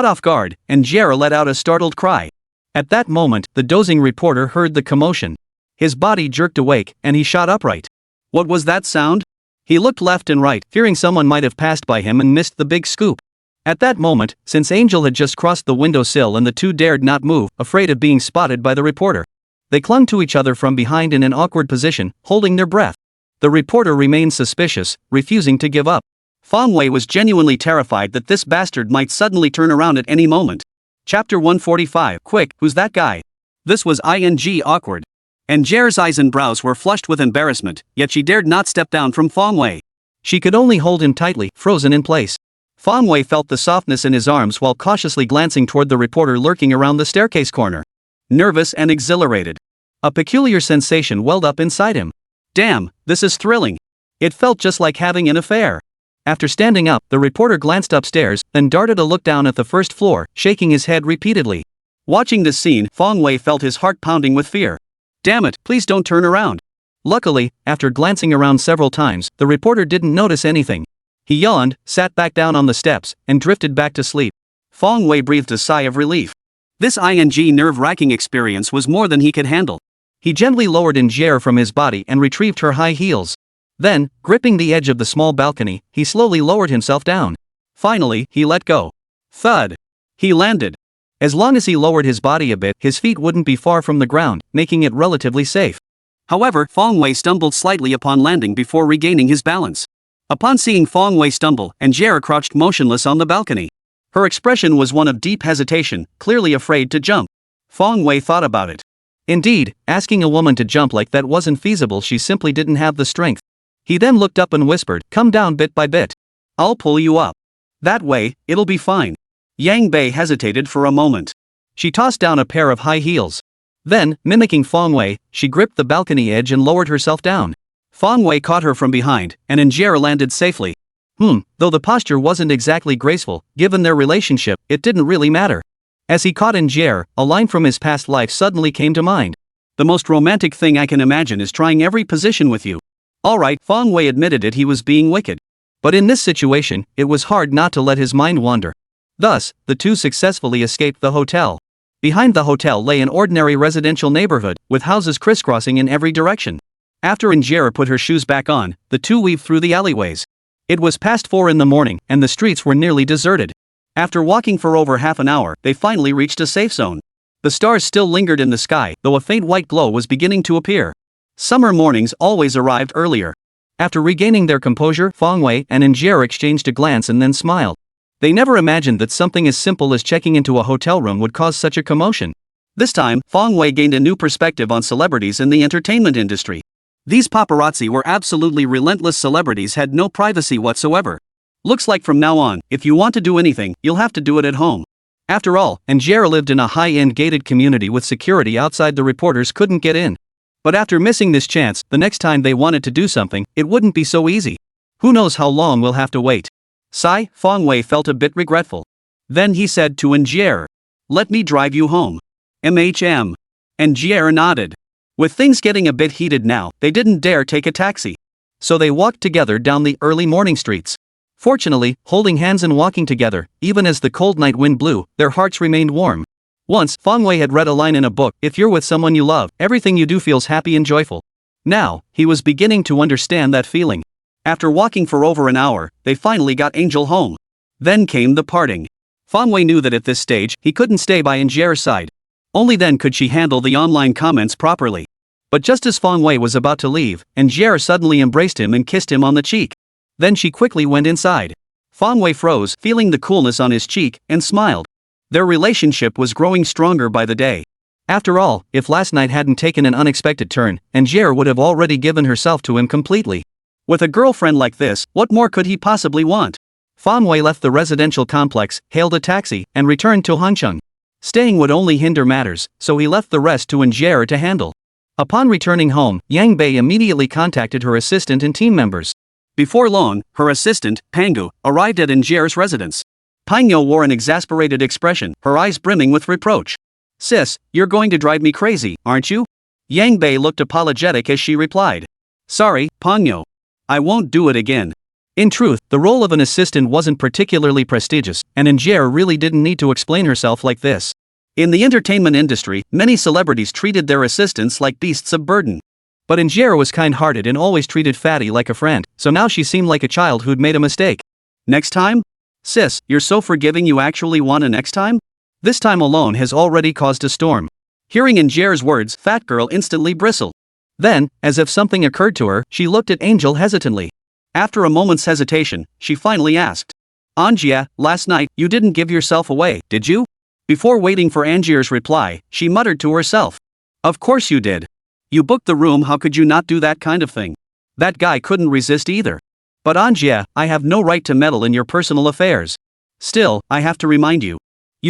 off guard, Injere let out a startled cry. At that moment, the dozing reporter heard the commotion. His body jerked awake, and he shot upright. What was that sound? He looked left and right, fearing someone might have passed by him and missed the big scoop. At that moment, since Angel had just crossed the windowsill and the two dared not move, afraid of being spotted by the reporter. They clung to each other from behind in an awkward position, holding their breath. The reporter remained suspicious, refusing to give up. Fong Wei was genuinely terrified that this bastard might suddenly turn around at any moment. Chapter 145. Quick, who's that guy? This was awkward. Injere's eyes and brows were flushed with embarrassment, yet she dared not step down from Fong Wei. She could only hold him tightly, frozen in place. Fong Wei felt the softness in his arms while cautiously glancing toward the reporter lurking around the staircase corner. Nervous and exhilarated. A peculiar sensation welled up inside him. Damn, this is thrilling. It felt just like having an affair. After standing up, the reporter glanced upstairs, then darted a look down at the first floor, shaking his head repeatedly. Watching this scene, Fong Wei felt his heart pounding with fear. Damn it, please don't turn around. Luckily, after glancing around several times, the reporter didn't notice anything. He yawned, sat back down on the steps, and drifted back to sleep. Fong Wei breathed a sigh of relief. This nerve-wracking experience was more than he could handle. He gently lowered Angier from his body and retrieved her high heels. Then, gripping the edge of the small balcony, he slowly lowered himself down. Finally, he let go. Thud. He landed. As long as he lowered his body a bit, his feet wouldn't be far from the ground, making it relatively safe. However, Fong Wei stumbled slightly upon landing before regaining his balance. Upon seeing Fong Wei stumble, Angier crouched motionless on the balcony. Her expression was one of deep hesitation, clearly afraid to jump. Fong Wei thought about it. Indeed, asking a woman to jump like that wasn't feasible, she simply didn't have the strength. He then looked up and whispered, "Come down bit by bit. I'll pull you up. That way, it'll be fine." Yang Bei hesitated for a moment. She tossed down a pair of high heels. Then, mimicking Fong Wei, she gripped the balcony edge and lowered herself down. Fong Wei caught her from behind, and Angier landed safely. Though the posture wasn't exactly graceful, given their relationship, it didn't really matter. As he caught Angier, a line from his past life suddenly came to mind. "The most romantic thing I can imagine is trying every position with you." Alright, Fong Wei admitted it, he was being wicked. But in this situation, it was hard not to let his mind wander. Thus, the two successfully escaped the hotel. Behind the hotel lay an ordinary residential neighborhood, with houses crisscrossing in every direction. After Angier put her shoes back on, the two weaved through the alleyways. It was past 4 in the morning, and the streets were nearly deserted. After walking for over half an hour, they finally reached a safe zone. The stars still lingered in the sky, though a faint white glow was beginning to appear. Summer mornings always arrived earlier. After regaining their composure, Fong Wei and Angier exchanged a glance and then smiled. They never imagined that something as simple as checking into a hotel room would cause such a commotion. This time, Fong Wei gained a new perspective on celebrities in the entertainment industry. These paparazzi were absolutely relentless. Celebrities had no privacy whatsoever. Looks like from now on, if you want to do anything, you'll have to do it at home. After all, Angier lived in a high-end gated community with security outside. The reporters couldn't get in. But after missing this chance, the next time they wanted to do something, it wouldn't be so easy. Who knows how long we'll have to wait. Sigh, Fong Wei felt a bit regretful. Then he said to Angier, "Let me drive you home." Angier nodded. With things getting a bit heated now, they didn't dare take a taxi. So they walked together down the early morning streets. Fortunately, holding hands and walking together, even as the cold night wind blew, their hearts remained warm. Once, Fong Wei had read a line in a book, "If you're with someone you love, everything you do feels happy and joyful." Now, he was beginning to understand that feeling. After walking for over an hour, they finally got Angel home. Then came the parting. Fong Wei knew that at this stage, he couldn't stay by Angier's side. Only then could she handle the online comments properly. But just as Fong Wei was about to leave, Angier suddenly embraced him and kissed him on the cheek. Then she quickly went inside. Fong Wei froze, feeling the coolness on his cheek, and smiled. Their relationship was growing stronger by the day. After all, if last night hadn't taken an unexpected turn, Angier would have already given herself to him completely. With a girlfriend like this, what more could he possibly want? Fong Wei left the residential complex, hailed a taxi, and returned to Hangcheng. Staying would only hinder matters, so he left the rest to Angier to handle. Upon returning home, Yang Bei immediately contacted her assistant and team members. Before long, her assistant, Pangu, arrived at Angier's residence. Pangu wore an exasperated expression, her eyes brimming with reproach. "Sis, you're going to drive me crazy, aren't you?" Yang Bei looked apologetic as she replied. "Sorry, Pangu. I won't do it again." In truth, the role of an assistant wasn't particularly prestigious, and Angier really didn't need to explain herself like this. In the entertainment industry, many celebrities treated their assistants like beasts of burden. But Angier was kind-hearted and always treated Fatty like a friend, so now she seemed like a child who'd made a mistake. "Next time? Sis, you're so forgiving, you actually want a next time?" This time alone has already caused a storm. Hearing Angier's words, Fat Girl instantly bristled. Then, as if something occurred to her, she looked at Angel hesitantly. After a moment's hesitation, she finally asked, "Angia, last night, you didn't give yourself away, did you?" Before waiting for Angier's reply, she muttered to herself, "Of course you did. You booked the room, how could you not do that kind of thing? That guy couldn't resist either. But Angia, I have no right to meddle in your personal affairs. Still, I have to remind you.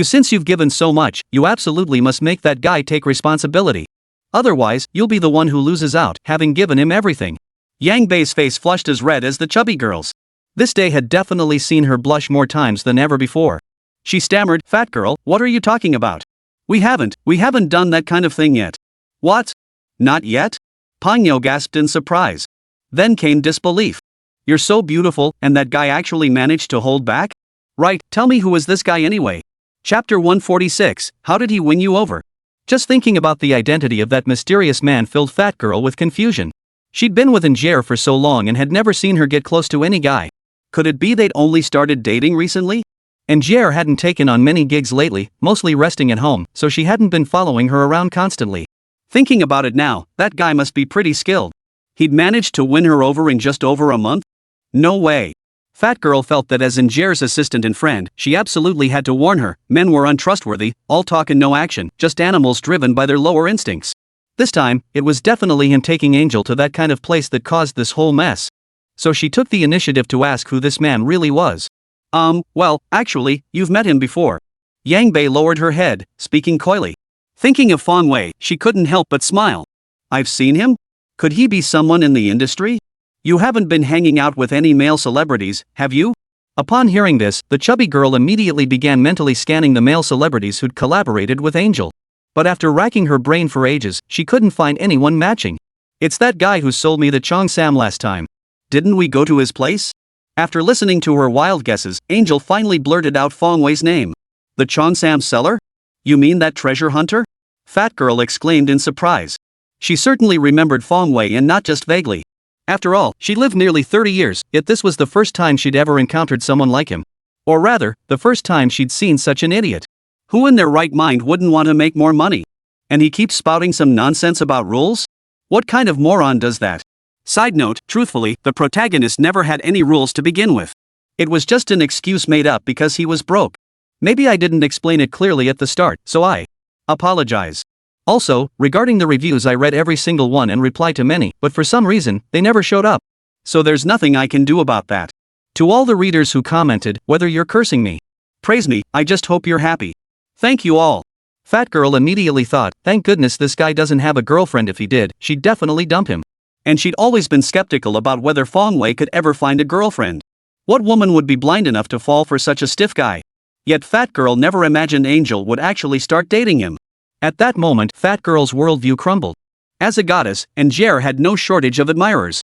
Since you've given so much, you absolutely must make that guy take responsibility. Otherwise, you'll be the one who loses out, having given him everything." Yang Bei's face flushed as red as the chubby girl's. This day had definitely seen her blush more times than ever before. She stammered, "Fat girl, what are you talking about? We haven't done that kind of thing yet." "What? Not yet?" Pangu gasped in surprise. Then came disbelief. "You're so beautiful, and that guy actually managed to hold back? Right, tell me, who is this guy anyway?" Chapter 146, How did he win you over? Just thinking about the identity of that mysterious man filled Fat Girl with confusion. She'd been with Angier for so long and had never seen her get close to any guy. Could it be they'd only started dating recently? Angier hadn't taken on many gigs lately, mostly resting at home, so she hadn't been following her around constantly. Thinking about it now, that guy must be pretty skilled. He'd managed to win her over in just over a month? No way. Fat Girl felt that as Angier's assistant and friend, she absolutely had to warn her. Men were untrustworthy, all talk and no action, just animals driven by their lower instincts. This time, it was definitely him taking Angel to that kind of place that caused this whole mess. So she took the initiative to ask who this man really was. Well, actually, you've met him before. Yang Bei lowered her head, speaking coyly. Thinking of Fong Wei, she couldn't help but smile. I've seen him? Could he be someone in the industry? You haven't been hanging out with any male celebrities, have you? Upon hearing this, the chubby girl immediately began mentally scanning the male celebrities who'd collaborated with Angel. But after racking her brain for ages, she couldn't find anyone matching. It's that guy who sold me the Chong Sam last time. Didn't we go to his place? After listening to her wild guesses, Angel finally blurted out Fong Wei's name. The Chong Sam seller? You mean that treasure hunter? Fat Girl exclaimed in surprise. She certainly remembered Fong Wei and not just vaguely. After all, she lived nearly 30 years, yet this was the first time she'd ever encountered someone like him. Or rather, the first time she'd seen such an idiot. Who in their right mind wouldn't want to make more money? And he keeps spouting some nonsense about rules? What kind of moron does that? Side note, truthfully, the protagonist never had any rules to begin with. It was just an excuse made up because he was broke. Maybe I didn't explain it clearly at the start, so I apologize. Also, regarding the reviews, I read every single one and replied to many, but for some reason, they never showed up. So there's nothing I can do about that. To all the readers who commented, whether you're cursing me, praise me, I just hope you're happy. Thank you all. Fat Girl immediately thought, thank goodness this guy doesn't have a girlfriend. If he did, she'd definitely dump him. And she'd always been skeptical about whether Fong Wei could ever find a girlfriend. What woman would be blind enough to fall for such a stiff guy? Yet Fat Girl never imagined Angel would actually start dating him. At that moment, Fat Girl's worldview crumbled. As a goddess, Angier had no shortage of admirers.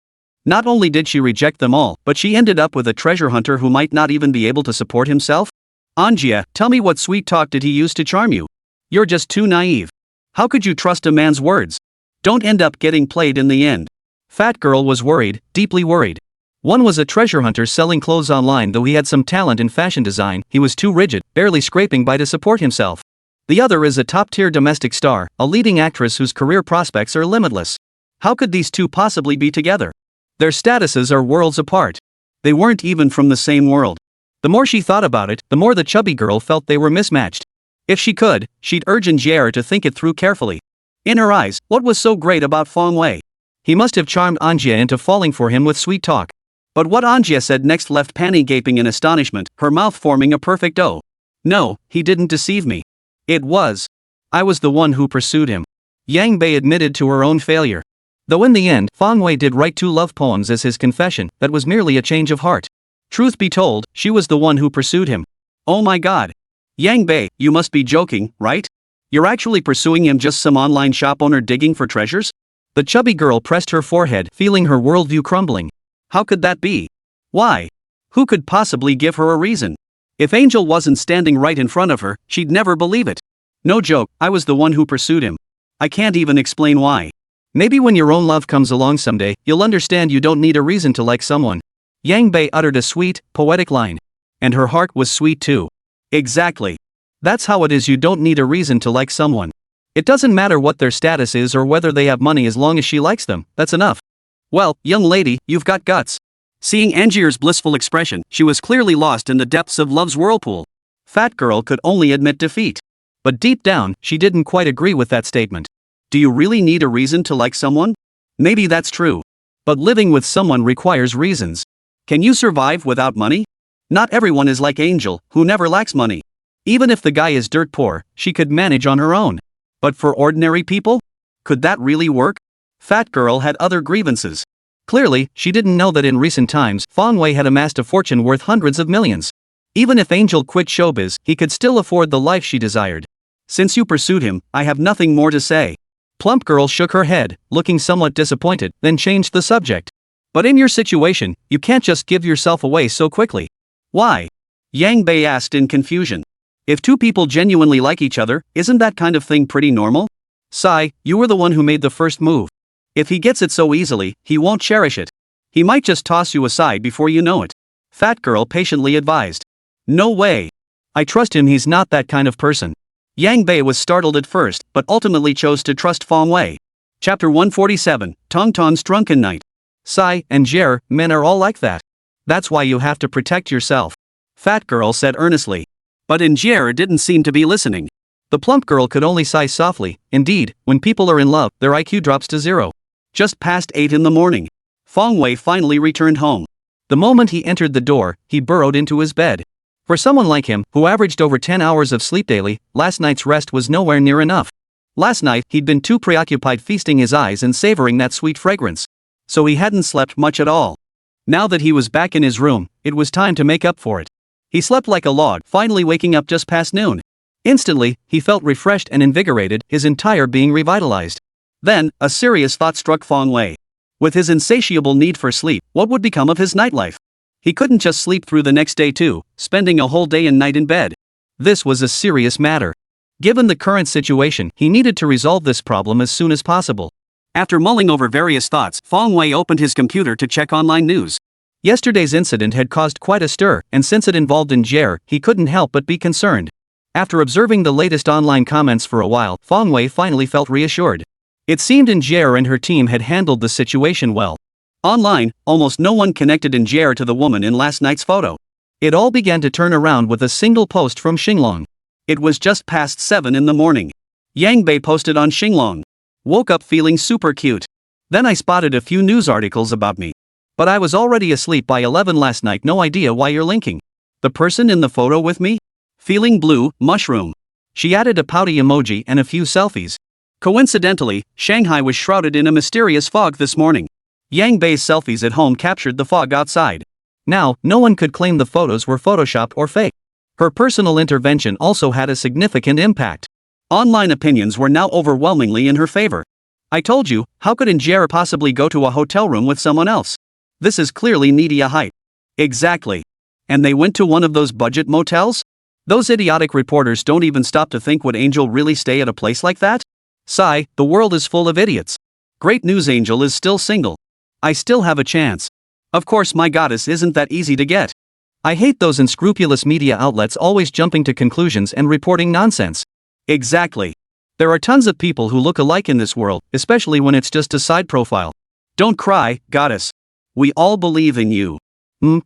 Not only did she reject them all, but she ended up with a treasure hunter who might not even be able to support himself? Angia, tell me, what sweet talk did he use to charm you? You're just too naive. How could you trust a man's words? Don't end up getting played in the end. Fat Girl was worried, deeply worried. One was a treasure hunter selling clothes online. Though he had some talent in fashion design, he was too rigid, barely scraping by to support himself. The other is a top-tier domestic star, a leading actress whose career prospects are limitless. How could these two possibly be together? Their statuses are worlds apart. They weren't even from the same world. The more she thought about it, the more the chubby girl felt they were mismatched. If she could, she'd urge Angier to think it through carefully. In her eyes, what was so great about Fong Wei? He must have charmed Angia into falling for him with sweet talk. But what Angia said next left Panny gaping in astonishment, her mouth forming a perfect O. No, he didn't deceive me. I was the one who pursued him. Yang Bei admitted to her own failure. Though in the end, Fong Wei did write 2 love poems as his confession, that was merely a change of heart. Truth be told, she was the one who pursued him. Oh my god. Yang Bei, you must be joking, right? You're actually pursuing him, just some online shop owner digging for treasures? The chubby girl pressed her forehead, feeling her worldview crumbling. How could that be? Why? Who could possibly give her a reason? If Angel wasn't standing right in front of her, she'd never believe it. No joke, I was the one who pursued him. I can't even explain why. Maybe when your own love comes along someday, you'll understand you don't need a reason to like someone. Yang Bei uttered a sweet, poetic line. And her heart was sweet too. Exactly. That's how it is, you don't need a reason to like someone. It doesn't matter what their status is or whether they have money, as long as she likes them, that's enough. Well, young lady, you've got guts. Seeing Angier's blissful expression, she was clearly lost in the depths of love's whirlpool. Fat Girl could only admit defeat. But deep down, she didn't quite agree with that statement. Do you really need a reason to like someone? Maybe that's true. But living with someone requires reasons. Can you survive without money? Not everyone is like Angel, who never lacks money. Even if the guy is dirt poor, she could manage on her own. But for ordinary people? Could that really work? Fat Girl had other grievances. Clearly, she didn't know that in recent times, Fong Wei had amassed a fortune worth hundreds of millions. Even if Angel quit showbiz, he could still afford the life she desired. Since you pursued him, I have nothing more to say. Plump Girl shook her head, looking somewhat disappointed, then changed the subject. But in your situation, you can't just give yourself away so quickly. Why? Yang Bei asked in confusion. If two people genuinely like each other, isn't that kind of thing pretty normal? Sigh, you were the one who made the first move. If he gets it so easily, he won't cherish it. He might just toss you aside before you know it. Fat girl patiently advised. No way. I trust him, he's not that kind of person. Yang Bei was startled at first, but ultimately chose to trust Fong Wei. Chapter 147, Tong Tong's Drunken Night. Sai and Jer, men are all like that. That's why you have to protect yourself. Fat girl said earnestly. But Jer didn't seem to be listening. The plump girl could only sigh softly. Indeed, when people are in love, their IQ drops to 0. Just past 8 in the morning. Fong Wei finally returned home. The moment he entered the door, he burrowed into his bed. For someone like him, who averaged over 10 hours of sleep daily, last night's rest was nowhere near enough. Last night, he'd been too preoccupied feasting his eyes and savoring that sweet fragrance. So he hadn't slept much at all. Now that he was back in his room, it was time to make up for it. He slept like a log, finally waking up just past noon. Instantly, he felt refreshed and invigorated, his entire being revitalized. Then, a serious thought struck Fong Wei. With his insatiable need for sleep, what would become of his nightlife? He couldn't just sleep through the next day too, spending a whole day and night in bed. This was a serious matter. Given the current situation, he needed to resolve this problem as soon as possible. After mulling over various thoughts, Fong Wei opened his computer to check online news. Yesterday's incident had caused quite a stir, and since it involved Jer, he couldn't help but be concerned. After observing the latest online comments for a while, Fong Wei finally felt reassured. It seemed Jer and her team had handled the situation well. Online, almost no one connected Jer to the woman in last night's photo. It all began to turn around with a single post from Xinglong. It was just past 7 in the morning. Yang Bei posted on Xinglong. Woke up feeling super cute. Then I spotted a few news articles about me. But I was already asleep by 11 last night, no idea why you're linking. The person in the photo with me? Feeling blue, mushroom. She added a pouty emoji and a few selfies. Coincidentally, Shanghai was shrouded in a mysterious fog this morning. Yang Bei's selfies at home captured the fog outside. Now, no one could claim the photos were photoshopped or fake. Her personal intervention also had a significant impact. Online opinions were now overwhelmingly in her favor. I told you, how could Jer possibly go to a hotel room with someone else? This is clearly media hype. Exactly. And they went to one of those budget motels? Those idiotic reporters don't even stop to think, would Angel really stay at a place like that? Sigh, the world is full of idiots. Great news, Angel is still single. I still have a chance. Of course my goddess isn't that easy to get. I hate those unscrupulous media outlets always jumping to conclusions and reporting nonsense. Exactly. There are tons of people who look alike in this world, especially when it's just a side profile. Don't cry, goddess. We all believe in you.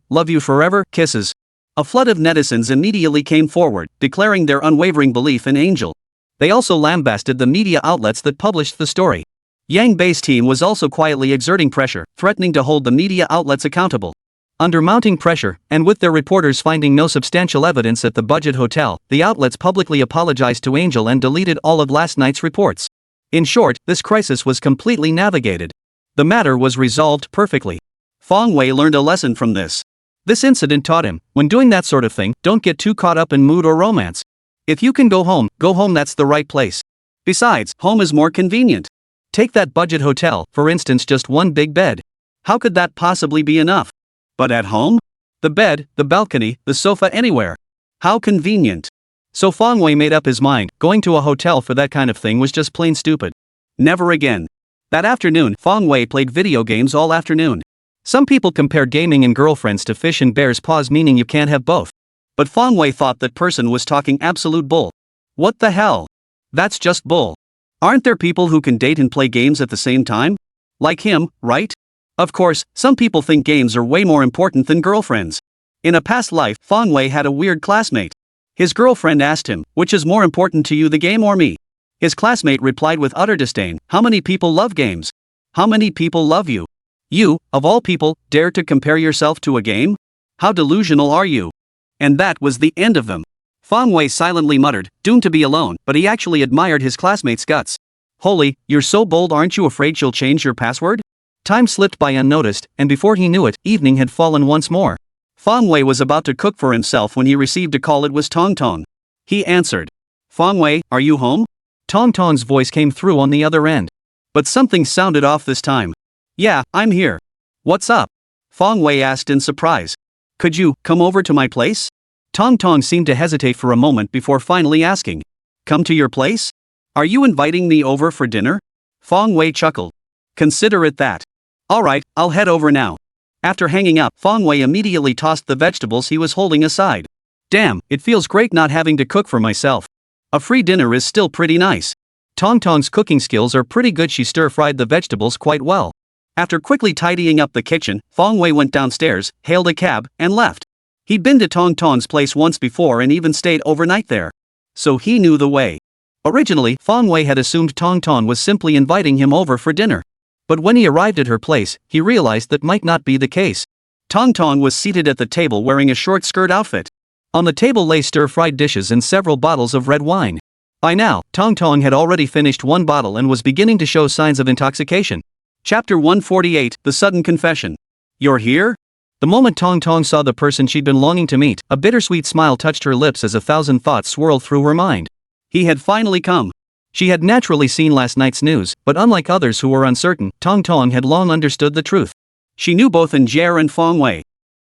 Love you forever, kisses. A flood of netizens immediately came forward, declaring their unwavering belief in Angel. They also lambasted the media outlets that published the story. Yang Bei's team was also quietly exerting pressure, threatening to hold the media outlets accountable. Under mounting pressure, and with their reporters finding no substantial evidence at the budget hotel, the outlets publicly apologized to Angel and deleted all of last night's reports. In short, this crisis was completely navigated. The matter was resolved perfectly. Fong Wei learned a lesson from this. This incident taught him, when doing that sort of thing, don't get too caught up in mood or romance. If you can go home, that's the right place. Besides, home is more convenient. Take that budget hotel, for instance, just one big bed. How could that possibly be enough? But at home? The bed, the balcony, the sofa, anywhere. How convenient. So Fong Wei made up his mind, going to a hotel for that kind of thing was just plain stupid. Never again. That afternoon, Fong Wei played video games all afternoon. Some people compare gaming and girlfriends to fish and bear's paws, meaning you can't have both. But Fong Wei thought that person was talking absolute bull. What the hell? That's just bull. Aren't there people who can date and play games at the same time? Like him, right? Of course, some people think games are way more important than girlfriends. In a past life, Fong Wei had a weird classmate. His girlfriend asked him, which is more important to you, the game or me? His classmate replied with utter disdain, how many people love games? How many people love you? You, of all people, dare to compare yourself to a game? How delusional are you? And that was the end of them. Fong Wei silently muttered, doomed to be alone, but he actually admired his classmate's guts. Holy, you're so bold, aren't you afraid she'll change your password? Time slipped by unnoticed, and before he knew it, evening had fallen once more. Fong Wei was about to cook for himself when he received a call. It was Tong Tong. He answered. Fong Wei, are you home? Tong Tong's voice came through on the other end. But something sounded off this time. Yeah, I'm here. What's up? Fong Wei asked in surprise. Could you come over to my place? Tong Tong seemed to hesitate for a moment before finally asking. Come to your place? Are you inviting me over for dinner? Fong Wei chuckled. Consider it that. Alright, I'll head over now. After hanging up, Fong Wei immediately tossed the vegetables he was holding aside. Damn, it feels great not having to cook for myself. A free dinner is still pretty nice. Tong Tong's cooking skills are pretty good. She stir-fried the vegetables quite well. After quickly tidying up the kitchen, Fong Wei went downstairs, hailed a cab, and left. He'd been to Tong Tong's place once before and even stayed overnight there. So he knew the way. Originally, Fong Wei had assumed Tong Tong was simply inviting him over for dinner. But when he arrived at her place, he realized that might not be the case. Tong Tong was seated at the table wearing a short skirt outfit. On the table lay stir-fried dishes and several bottles of red wine. By now, Tong Tong had already finished one bottle and was beginning to show signs of intoxication. Chapter 148, The Sudden Confession. You're here? The moment Tong Tong saw the person she'd been longing to meet, a bittersweet smile touched her lips as 1,000 thoughts swirled through her mind. He had finally come. She had naturally seen last night's news, but unlike others who were uncertain, Tong Tong had long understood the truth. She knew both Angier and Fong Wei.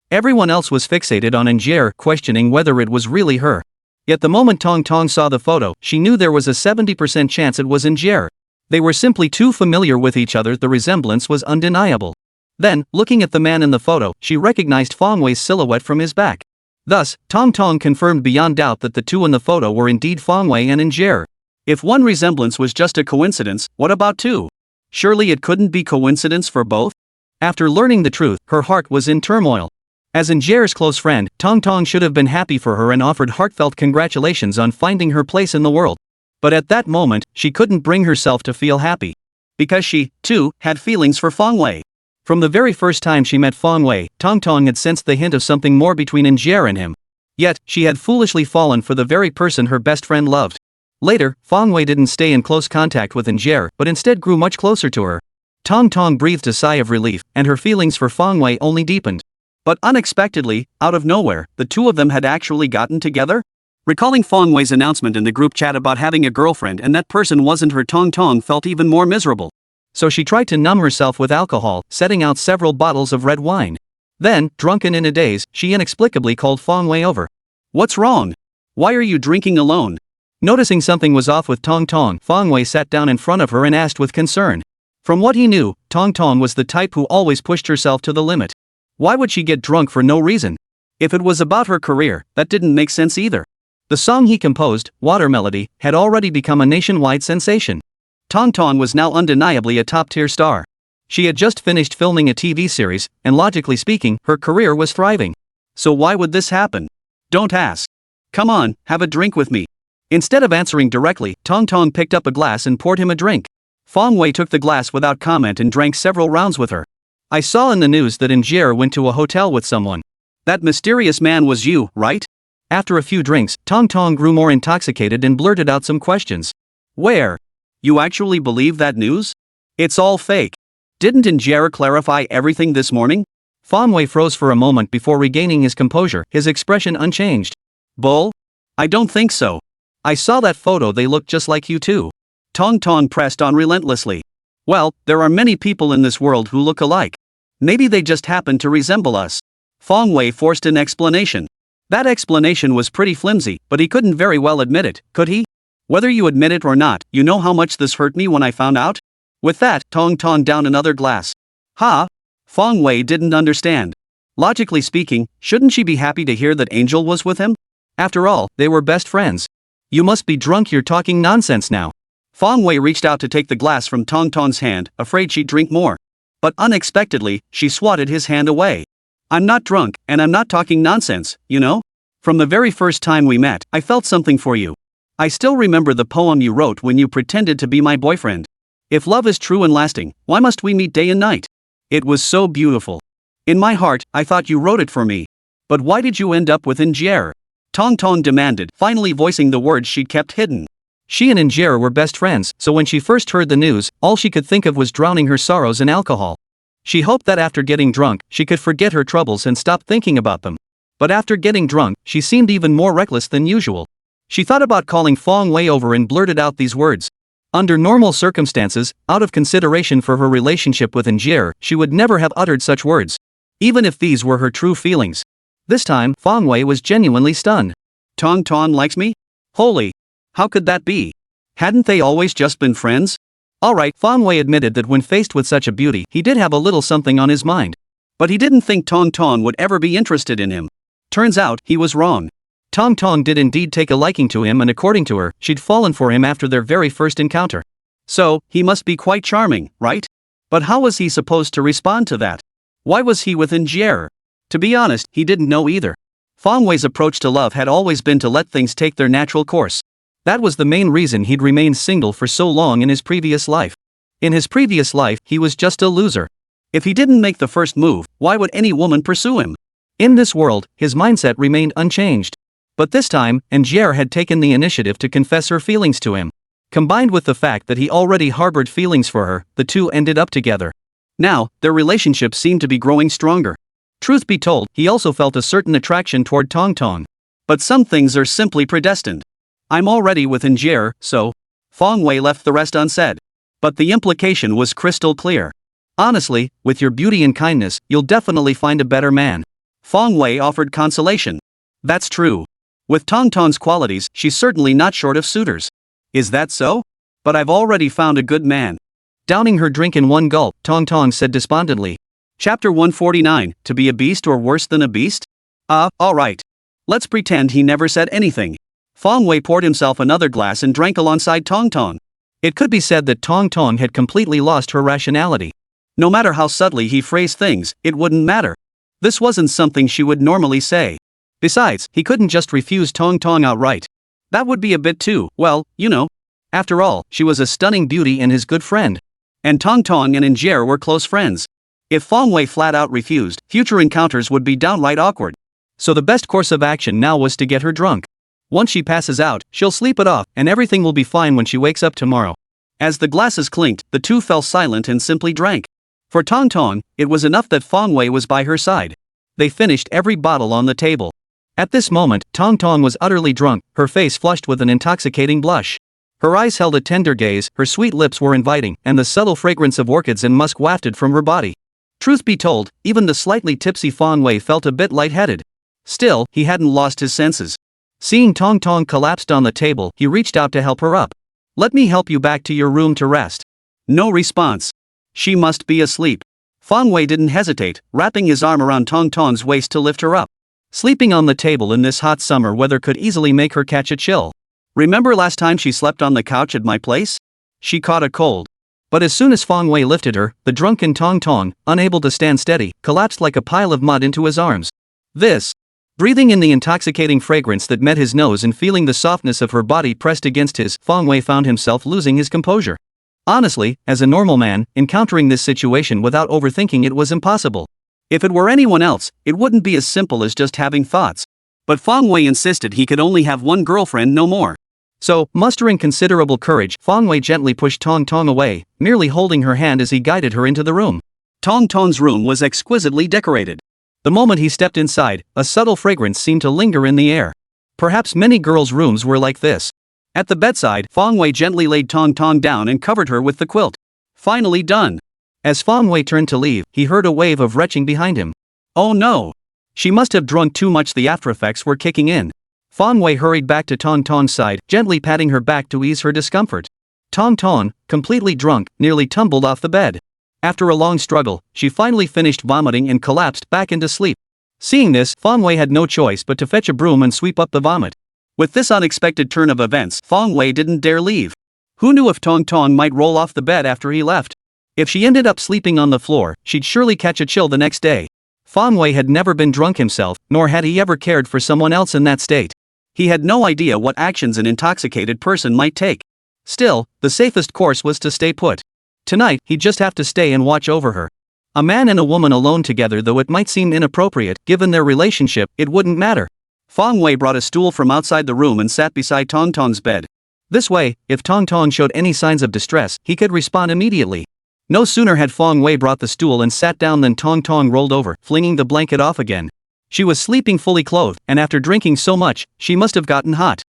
Everyone else was fixated on Angier, questioning whether it was really her. Yet the moment Tong Tong saw the photo, she knew there was a 70% chance it was Angier. They were simply too familiar with each other. The resemblance was undeniable. Then, looking at the man in the photo, she recognized Fong Wei's silhouette from his back. Thus, Tong Tong confirmed beyond doubt that the two in the photo were indeed Fong Wei and Angier. If one resemblance was just a coincidence, what about two? Surely it couldn't be coincidence for both? After learning the truth, her heart was in turmoil. As Angier's close friend, Tong Tong should have been happy for her and offered heartfelt congratulations on finding her place in the world. But at that moment, she couldn't bring herself to feel happy. Because she, too, had feelings for Fong Wei. From the very first time she met Fong Wei, Tong Tong had sensed the hint of something more between Angier and him. Yet, she had foolishly fallen for the very person her best friend loved. Later, Fong Wei didn't stay in close contact with Angier, but instead grew much closer to her. Tong Tong breathed a sigh of relief, and her feelings for Fong Wei only deepened. But unexpectedly, out of nowhere, the two of them had actually gotten together? Recalling Fong Wei's announcement in the group chat about having a girlfriend and that person wasn't her, Tong Tong felt even more miserable. So she tried to numb herself with alcohol, setting out several bottles of red wine. Then, drunken in a daze, she inexplicably called Fong Wei over. What's wrong? Why are you drinking alone? Noticing something was off with Tong Tong, Fong Wei sat down in front of her and asked with concern. From what he knew, Tong Tong was the type who always pushed herself to the limit. Why would she get drunk for no reason? If it was about her career, that didn't make sense either. The song he composed, Water Melody, had already become a nationwide sensation. Tong Tong was now undeniably a top-tier star. She had just finished filming a TV series, and logically speaking, her career was thriving. So why would this happen? Don't ask. Come on, have a drink with me. Instead of answering directly, Tong Tong picked up a glass and poured him a drink. Fong Wei took the glass without comment and drank several rounds with her. I saw in the news that Angier went to a hotel with someone. That mysterious man was you, right? After a few drinks, Tong Tong grew more intoxicated and blurted out some questions. Where? You actually believe that news? It's all fake. Didn't Angier clarify everything this morning? Fong Wei froze for a moment before regaining his composure, his expression unchanged. Bull? I don't think so. I saw that photo, they look just like you too. Tong Tong pressed on relentlessly. Well, there are many people in this world who look alike. Maybe they just happen to resemble us. Fong Wei forced an explanation. That explanation was pretty flimsy, but he couldn't very well admit it, could he? Whether you admit it or not, you know how much this hurt me when I found out? With that, Tong Tong downed another glass. Ha? Fong Wei didn't understand. Logically speaking, shouldn't she be happy to hear that Angel was with him? After all, they were best friends. You must be drunk, you're talking nonsense now. Fong Wei reached out to take the glass from Tong Tong's hand, afraid she'd drink more. But unexpectedly, she swatted his hand away. I'm not drunk, and I'm not talking nonsense, you know? From the very first time we met, I felt something for you. I still remember the poem you wrote when you pretended to be my boyfriend. If love is true and lasting, why must we meet day and night? It was so beautiful. In my heart, I thought you wrote it for me. But why did you end up with Angier? Tong Tong demanded, finally voicing the words she'd kept hidden. She and Angier were best friends, so when she first heard the news, all she could think of was drowning her sorrows in alcohol. She hoped that after getting drunk, she could forget her troubles and stop thinking about them. But after getting drunk, she seemed even more reckless than usual. She thought about calling Fong Wei over and blurted out these words. Under normal circumstances, out of consideration for her relationship with Angier, she would never have uttered such words. Even if these were her true feelings. This time, Fang Wei was genuinely stunned. Tong Tong likes me? Holy! How could that be? Hadn't they always just been friends? Alright, Fang Wei admitted that when faced with such a beauty, he did have a little something on his mind. But he didn't think Tong Tong would ever be interested in him. Turns out, he was wrong. Tong Tong did indeed take a liking to him, and according to her, she'd fallen for him after their very first encounter. So, he must be quite charming, right? But how was he supposed to respond to that? Why was he with Jier? To be honest, he didn't know either. Fang Wei's approach to love had always been to let things take their natural course. That was the main reason he'd remained single for so long in his previous life. In his previous life, he was just a loser. If he didn't make the first move, why would any woman pursue him? In this world, his mindset remained unchanged. But this time, Jier had taken the initiative to confess her feelings to him. Combined with the fact that he already harbored feelings for her, the two ended up together. Now, their relationship seemed to be growing stronger. Truth be told, he also felt a certain attraction toward Tong Tong. But some things are simply predestined. I'm already with Jier, so. Fang Wei left the rest unsaid. But the implication was crystal clear. Honestly, with your beauty and kindness, you'll definitely find a better man. Fang Wei offered consolation. That's true. With Tong Tong's qualities, she's certainly not short of suitors. Is that so? But I've already found a good man. Downing her drink in one gulp, Tong Tong said despondently. Chapter 149, to be a beast or worse than a beast? Alright. Let's pretend he never said anything. Fang Wei poured himself another glass and drank alongside Tong Tong. It could be said that Tong Tong had completely lost her rationality. No matter how subtly he phrased things, it wouldn't matter. This wasn't something she would normally say. Besides, he couldn't just refuse Tong Tong outright. That would be a bit too, well, you know. After all, she was a stunning beauty and his good friend. And Tong Tong and Jier were close friends. If Fang Wei flat out refused, future encounters would be downright awkward. So the best course of action now was to get her drunk. Once she passes out, she'll sleep it off, and everything will be fine when she wakes up tomorrow. As the glasses clinked, the two fell silent and simply drank. For Tong Tong, it was enough that Fang Wei was by her side. They finished every bottle on the table. At this moment, Tong Tong was utterly drunk, her face flushed with an intoxicating blush. Her eyes held a tender gaze, her sweet lips were inviting, and the subtle fragrance of orchids and musk wafted from her body. Truth be told, even the slightly tipsy Fang Wei felt a bit lightheaded. Still, he hadn't lost his senses. Seeing Tong Tong collapsed on the table, he reached out to help her up. "Let me help you back to your room to rest." No response. She must be asleep. Fang Wei didn't hesitate, wrapping his arm around Tong Tong's waist to lift her up. Sleeping on the table in this hot summer weather could easily make her catch a chill. Remember last time she slept on the couch at my place? She caught a cold. But as soon as Fang Wei lifted her, the drunken Tong Tong, unable to stand steady, collapsed like a pile of mud into his arms. Breathing in the intoxicating fragrance that met his nose and feeling the softness of her body pressed against his, Fang Wei found himself losing his composure. Honestly, as a normal man, encountering this situation without overthinking it was impossible. If it were anyone else, it wouldn't be as simple as just having thoughts. But Fang Wei insisted he could only have one girlfriend, no more. So, mustering considerable courage, Fang Wei gently pushed Tong Tong away, merely holding her hand as he guided her into the room. Tong Tong's room was exquisitely decorated. The moment he stepped inside, a subtle fragrance seemed to linger in the air. Perhaps many girls' rooms were like this. At the bedside, Fang Wei gently laid Tong Tong down and covered her with the quilt. Finally done. As Fang Wei turned to leave, he heard a wave of retching behind him. Oh no! She must have drunk too much, the aftereffects were kicking in. Fang Wei hurried back to Tong Tong's side, gently patting her back to ease her discomfort. Tong Tong, completely drunk, nearly tumbled off the bed. After a long struggle, she finally finished vomiting and collapsed back into sleep. Seeing this, Fang Wei had no choice but to fetch a broom and sweep up the vomit. With this unexpected turn of events, Fang Wei didn't dare leave. Who knew if Tong Tong might roll off the bed after he left? If she ended up sleeping on the floor, she'd surely catch a chill the next day. Fang Wei had never been drunk himself, nor had he ever cared for someone else in that state. He had no idea what actions an intoxicated person might take. Still, the safest course was to stay put. Tonight, he'd just have to stay and watch over her. A man and a woman alone together, though it might seem inappropriate, given their relationship, it wouldn't matter. Fang Wei brought a stool from outside the room and sat beside Tong Tong's bed. This way, if Tong Tong showed any signs of distress, he could respond immediately. No sooner had Fang Wei brought the stool and sat down than Tong Tong rolled over, flinging the blanket off again. She was sleeping fully clothed, and after drinking so much, she must have gotten hot.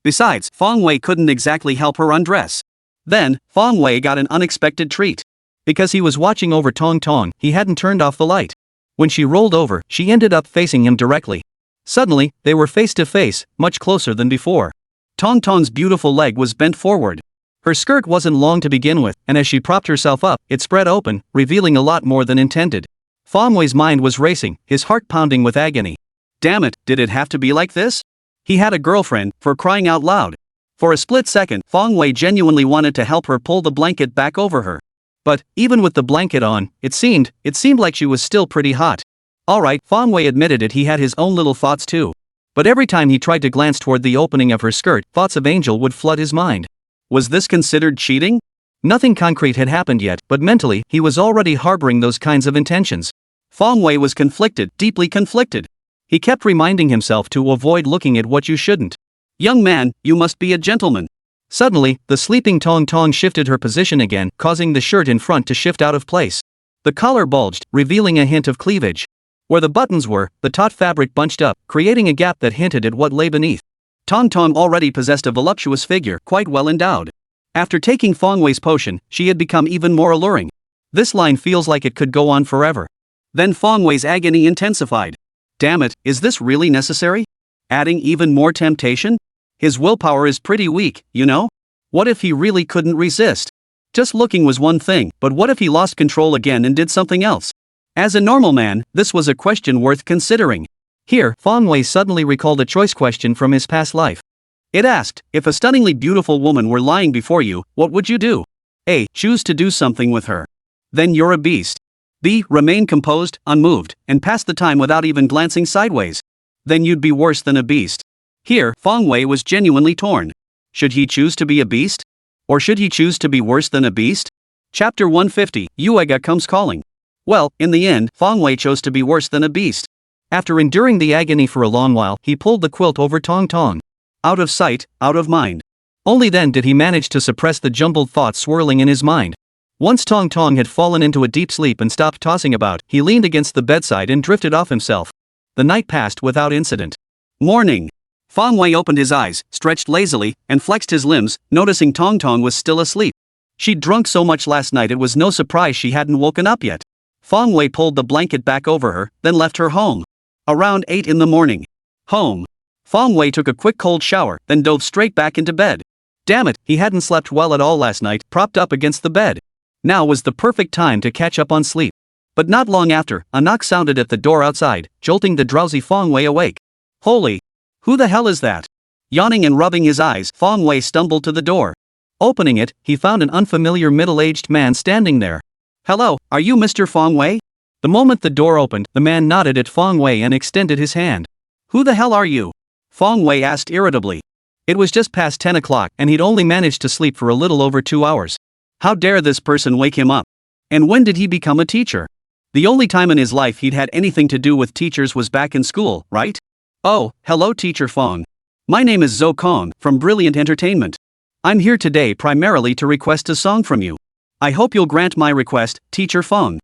Besides, Fang Wei couldn't exactly help her undress. Then, Fang Wei got an unexpected treat. Because he was watching over Tong Tong, he hadn't turned off the light. When she rolled over, she ended up facing him directly. Suddenly, they were face to face, much closer than before. Tong Tong's beautiful leg was bent forward. Her skirt wasn't long to begin with, and as she propped herself up, it spread open, revealing a lot more than intended. Fong Wei's mind was racing, his heart pounding with agony. Damn it, did it have to be like this? He had a girlfriend, for crying out loud. For a split second, Fong Wei genuinely wanted to help her pull the blanket back over her. But, even with the blanket on, it seemed like she was still pretty hot. Alright, Fong Wei admitted it, he had his own little thoughts too. But every time he tried to glance toward the opening of her skirt, thoughts of Angel would flood his mind. Was this considered cheating? Nothing concrete had happened yet, but mentally, he was already harboring those kinds of intentions. Fong Wei was conflicted, deeply conflicted. He kept reminding himself to avoid looking at what you shouldn't. Young man, you must be a gentleman. Suddenly, the sleeping Tong Tong shifted her position again, causing the shirt in front to shift out of place. The collar bulged, revealing a hint of cleavage. Where the buttons were, the taut fabric bunched up, creating a gap that hinted at what lay beneath. Tong Tong already possessed a voluptuous figure, quite well endowed. After taking Fong Wei's potion, she had become even more alluring. This line feels like it could go on forever. Then Fong Wei's agony intensified. Damn it, is this really necessary? Adding even more temptation? His willpower is pretty weak, you know? What if he really couldn't resist? Just looking was one thing, but what if he lost control again and did something else? As a normal man, this was a question worth considering. Here, Fong Wei suddenly recalled a choice question from his past life. It asked, if a stunningly beautiful woman were lying before you, what would you do? A. Choose to do something with her. Then you're a beast. B. Remain composed, unmoved, and pass the time without even glancing sideways. Then you'd be worse than a beast. Here, Fong Wei was genuinely torn. Should he choose to be a beast? Or should he choose to be worse than a beast? Chapter 150, Yuega Comes Calling. Well, in the end, Fong Wei chose to be worse than a beast. After enduring the agony for a long while, he pulled the quilt over Tong Tong. Out of sight, out of mind. Only then did he manage to suppress the jumbled thoughts swirling in his mind. Once Tong Tong had fallen into a deep sleep and stopped tossing about, he leaned against the bedside and drifted off himself. The night passed without incident. Morning. Fong Wei opened his eyes, stretched lazily, and flexed his limbs, noticing Tong Tong was still asleep. She'd drunk so much last night it was no surprise she hadn't woken up yet. Fong Wei pulled the blanket back over her, then left her home. Around 8 in the morning. Home. Fong Wei took a quick cold shower, then dove straight back into bed. Damn it, he hadn't slept well at all last night, propped up against the bed. Now was the perfect time to catch up on sleep. But not long after, a knock sounded at the door outside, jolting the drowsy Fong Wei awake. Holy! Who the hell is that? Yawning and rubbing his eyes, Fong Wei stumbled to the door. Opening it, he found an unfamiliar middle-aged man standing there. Hello, are you Mr. Fong Wei? The moment the door opened, the man nodded at Fong Wei and extended his hand. Who the hell are you? Fong Wei asked irritably. It was just past 10 o'clock and he'd only managed to sleep for a little over 2 hours. How dare this person wake him up? And when did he become a teacher? The only time in his life he'd had anything to do with teachers was back in school, right? Oh, hello Teacher Fong. My name is Zhou Kong, from Brilliant Entertainment. I'm here today primarily to request a song from you. I hope you'll grant my request, Teacher Fong.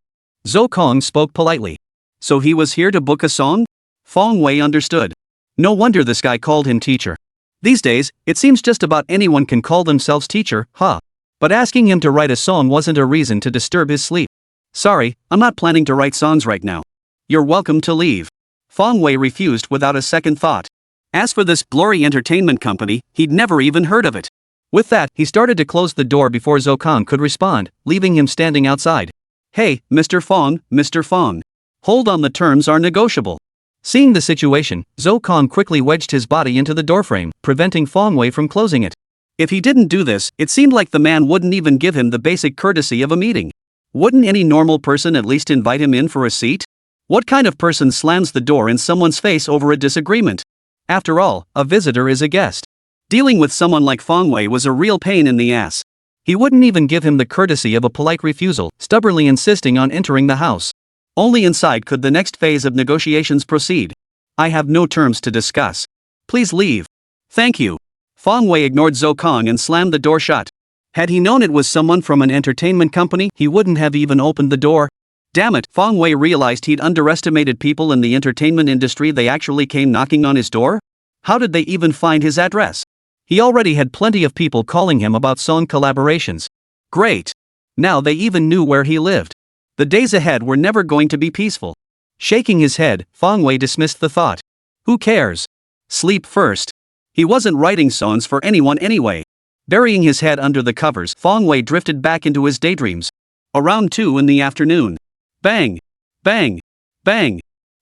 Zhou Kong spoke politely. So he was here to book a song? Fong Wei understood. No wonder this guy called him teacher. These days, it seems just about anyone can call themselves teacher, huh? But asking him to write a song wasn't a reason to disturb his sleep. Sorry, I'm not planning to write songs right now. You're welcome to leave. Fong Wei refused without a second thought. As for this Glory Entertainment Company, he'd never even heard of it. With that, he started to close the door before Zhou Kong could respond, leaving him standing outside. Hey, Mr. Fong, Mr. Fong. Hold on, the terms are negotiable. Seeing the situation, Zhou Kong quickly wedged his body into the doorframe, preventing Fong Wei from closing it. If he didn't do this, it seemed like the man wouldn't even give him the basic courtesy of a meeting. Wouldn't any normal person at least invite him in for a seat? What kind of person slams the door in someone's face over a disagreement? After all, a visitor is a guest. Dealing with someone like Fong Wei was a real pain in the ass. He wouldn't even give him the courtesy of a polite refusal, stubbornly insisting on entering the house. Only inside could the next phase of negotiations proceed. I have no terms to discuss. Please leave. Thank you. Fong Wei ignored Zhou Kong and slammed the door shut. Had he known it was someone from an entertainment company, he wouldn't have even opened the door. Damn it, Fong Wei realized he'd underestimated people in the entertainment industry. They actually came knocking on his door? How did they even find his address? He already had plenty of people calling him about song collaborations. Great. Now they even knew where he lived. The days ahead were never going to be peaceful. Shaking his head, Fong Wei dismissed the thought. Who cares? Sleep first. He wasn't writing songs for anyone anyway. Burying his head under the covers, Fong Wei drifted back into his daydreams. Around 2 in the afternoon. Bang! Bang! Bang!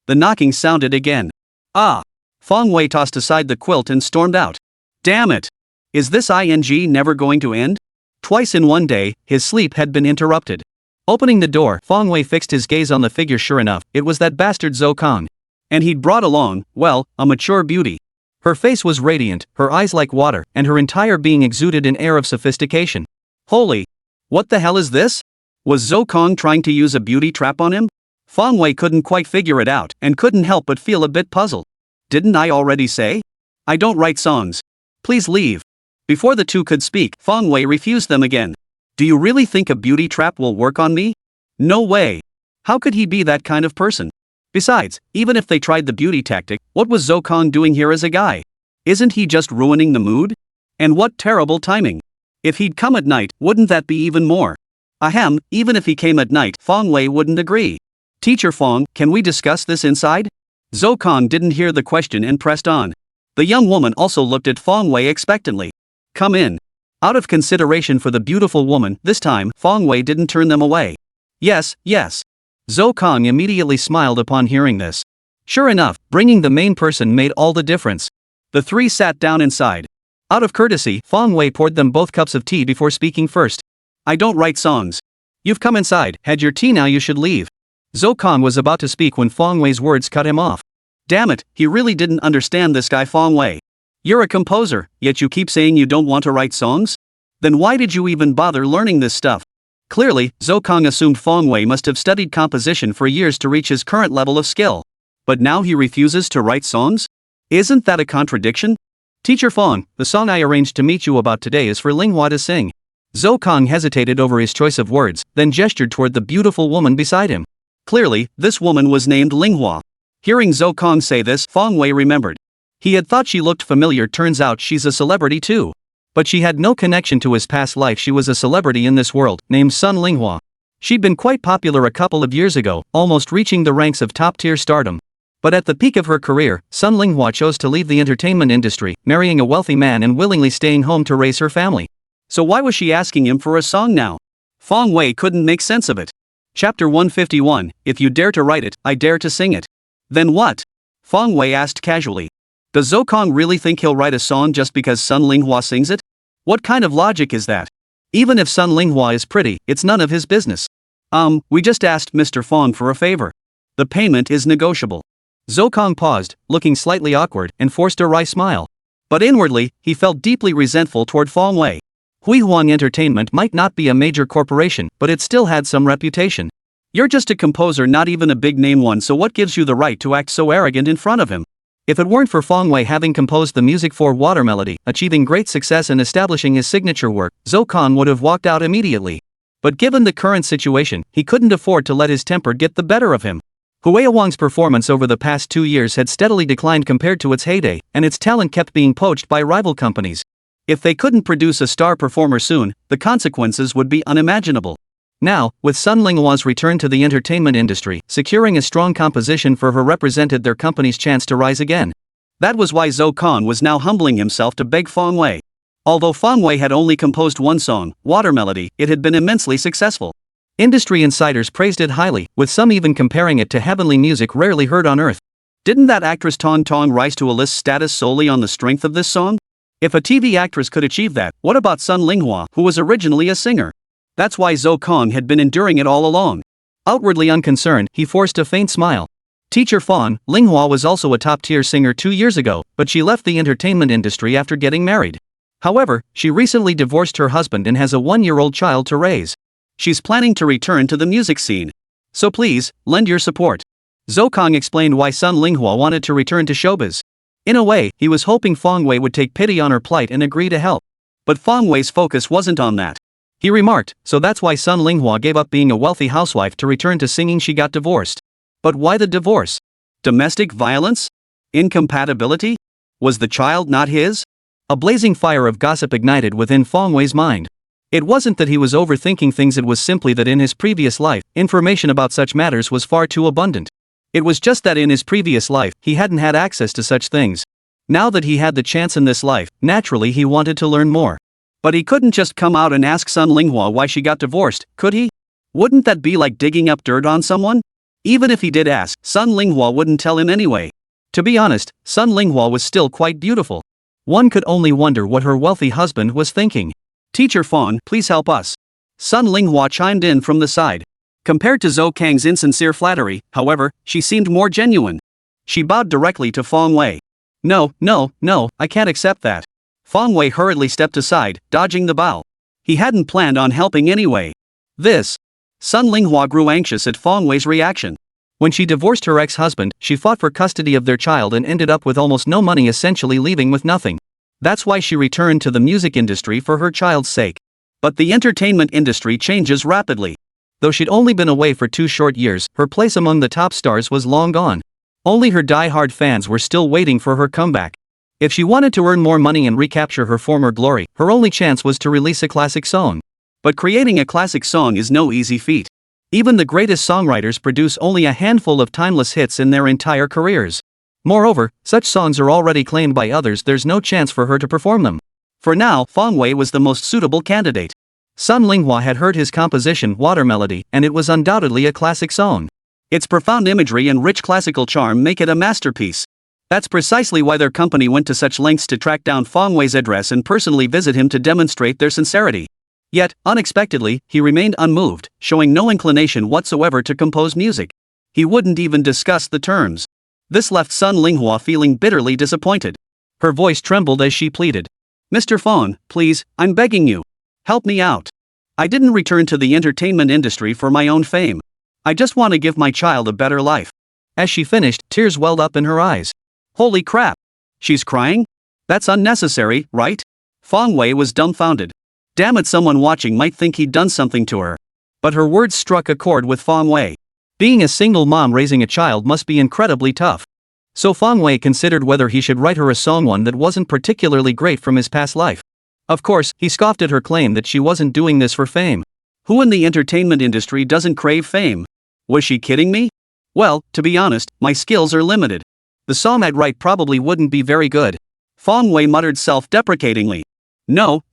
The knocking sounded again. Ah! Fong Wei tossed aside the quilt and stormed out. Damn it! Is this ing never going to end? Twice in one day, his sleep had been interrupted. Opening the door, Fong Wei fixed his gaze on the figure. Sure enough, it was that bastard Zhou Kong. And he'd brought along, well, a mature beauty. Her face was radiant, her eyes like water, and her entire being exuded an air of sophistication. Holy! What the hell is this? Was Zhou Kong trying to use a beauty trap on him? Fong Wei couldn't quite figure it out, and couldn't help but feel a bit puzzled. Didn't I already say? I don't write songs. Please leave. Before the two could speak, Fong Wei refused them again. Do you really think a beauty trap will work on me? No way. How could he be that kind of person? Besides, even if they tried the beauty tactic, what was Zhou Kong doing here as a guy? Isn't he just ruining the mood? And what terrible timing. If he'd come at night, wouldn't that be even more? Ahem, even if he came at night, Fong Wei wouldn't agree. Teacher Fong, can we discuss this inside? Zhou Kong didn't hear the question and pressed on. The young woman also looked at Fong Wei expectantly. Come in. Out of consideration for the beautiful woman, this time, Fong Wei didn't turn them away. Yes, yes. Zhou Kong immediately smiled upon hearing this. Sure enough, bringing the main person made all the difference. The three sat down inside. Out of courtesy, Fong Wei poured them both cups of tea before speaking first. I don't write songs. You've come inside, had your tea, now you should leave. Zhou Kong was about to speak when Fong Wei's words cut him off. Damn it, he really didn't understand this guy Fong Wei. You're a composer, yet you keep saying you don't want to write songs? Then why did you even bother learning this stuff? Clearly, Zhou Kong assumed Fong Wei must have studied composition for years to reach his current level of skill. But now he refuses to write songs? Isn't that a contradiction? Teacher Fong, the song I arranged to meet you about today is for Manhwa to sing. Zhou Kong hesitated over his choice of words, then gestured toward the beautiful woman beside him. Clearly, this woman was named Manhwa. Hearing Zhou Kong say this, Fong Wei remembered. He had thought she looked familiar, turns out she's a celebrity too. But she had no connection to his past life. She was a celebrity in this world, named Sun Manhwa. She'd been quite popular a couple of years ago, almost reaching the ranks of top-tier stardom. But at the peak of her career, Sun Manhwa chose to leave the entertainment industry, marrying a wealthy man and willingly staying home to raise her family. So why was she asking him for a song now? Fong Wei couldn't make sense of it. Chapter 151, If you dare to write it, I dare to sing it. Then what? Fong Wei asked casually. Does Zhou Kong really think he'll write a song just because Sun Manhwa sings it? What kind of logic is that? Even if Sun Manhwa is pretty, it's none of his business. We just asked Mr. Fong for a favor. The payment is negotiable. Zhou Kong paused, looking slightly awkward, and forced a wry smile. But inwardly, he felt deeply resentful toward Fong Wei. Hui Huang Entertainment might not be a major corporation, but it still had some reputation. You're just a composer, not even a big-name one, so what gives you the right to act so arrogant in front of him? If it weren't for Fong Wei having composed the music for Water Melody, achieving great success and establishing his signature work, Zhou Kong would have walked out immediately. But given the current situation, he couldn't afford to let his temper get the better of him. Hui Huang's performance over the past 2 years had steadily declined compared to its heyday, and its talent kept being poached by rival companies. If they couldn't produce a star performer soon, the consequences would be unimaginable. Now, with Sun Manhwa's return to the entertainment industry, securing a strong composition for her represented their company's chance to rise again. That was why Zhou Kong was now humbling himself to beg Fong Wei. Although Fong Wei had only composed one song, Water Melody, it had been immensely successful. Industry insiders praised it highly, with some even comparing it to heavenly music rarely heard on earth. Didn't that actress Tong Tong rise to A-list status solely on the strength of this song? If a TV actress could achieve that, what about Sun Manhwa, who was originally a singer? That's why Zhou Kong had been enduring it all along. Outwardly unconcerned, he forced a faint smile. Teacher Fong, Manhwa was also a top-tier singer 2 years ago, but she left the entertainment industry after getting married. However, she recently divorced her husband and has a 1-year-old child to raise. She's planning to return to the music scene. So please, lend your support. Zhou Kong explained why Sun Manhwa wanted to return to showbiz. In a way, he was hoping Fong Wei would take pity on her plight and agree to help. But Fong Wei's focus wasn't on that. He remarked, so that's why Sun Manhwa gave up being a wealthy housewife to return to singing. She got divorced. But why the divorce? Domestic violence? Incompatibility? Was the child not his? A blazing fire of gossip ignited within Fong Wei's mind. It wasn't that he was overthinking things, it was simply that in his previous life, information about such matters was far too abundant. It was just that in his previous life, he hadn't had access to such things. Now that he had the chance in this life, naturally he wanted to learn more. But he couldn't just come out and ask Sun Linghua why she got divorced, could he? Wouldn't that be like digging up dirt on someone? Even if he did ask, Sun Linghua wouldn't tell him anyway. To be honest, Sun Linghua was still quite beautiful. One could only wonder what her wealthy husband was thinking. Teacher Fawn, please help us. Sun Linghua chimed in from the side. Compared to Zhou Kang's insincere flattery, however, she seemed more genuine. She bowed directly to Fong Wei. No, I can't accept that. Fong Wei hurriedly stepped aside, dodging the bow. He hadn't planned on helping anyway. Sun Linghua grew anxious at Fong Wei's reaction. When she divorced her ex-husband, she fought for custody of their child and ended up with almost no money, essentially leaving with nothing. That's why she returned to the music industry for her child's sake. But the entertainment industry changes rapidly. Though she'd only been away for 2 short years, her place among the top stars was long gone. Only her die-hard fans were still waiting for her comeback. If she wanted to earn more money and recapture her former glory, her only chance was to release a classic song. But creating a classic song is no easy feat. Even the greatest songwriters produce only a handful of timeless hits in their entire careers. Moreover, such songs are already claimed by others, there's no chance for her to perform them. For now, Fong Wei was the most suitable candidate. Sun Linghua had heard his composition, Water Melody, and it was undoubtedly a classic song. Its profound imagery and rich classical charm make it a masterpiece. That's precisely why their company went to such lengths to track down Fong Wei's address and personally visit him to demonstrate their sincerity. Yet, unexpectedly, he remained unmoved, showing no inclination whatsoever to compose music. He wouldn't even discuss the terms. This left Sun Linghua feeling bitterly disappointed. Her voice trembled as she pleaded. Mr. Fawn, please, I'm begging you. Help me out. I didn't return to the entertainment industry for my own fame. I just want to give my child a better life. As she finished, tears welled up in her eyes. Holy crap! She's crying? That's unnecessary, right? Fong Wei was dumbfounded. Damn it, someone watching might think he'd done something to her. But her words struck a chord with Fong Wei. Being a single mom raising a child must be incredibly tough. So Fong Wei considered whether he should write her a song, one that wasn't particularly great from his past life. Of course, he scoffed at her claim that she wasn't doing this for fame. Who in the entertainment industry doesn't crave fame? Was she kidding me? Well, to be honest, my skills are limited. The song I'd write probably wouldn't be very good. Fong Wei muttered self-deprecatingly. No,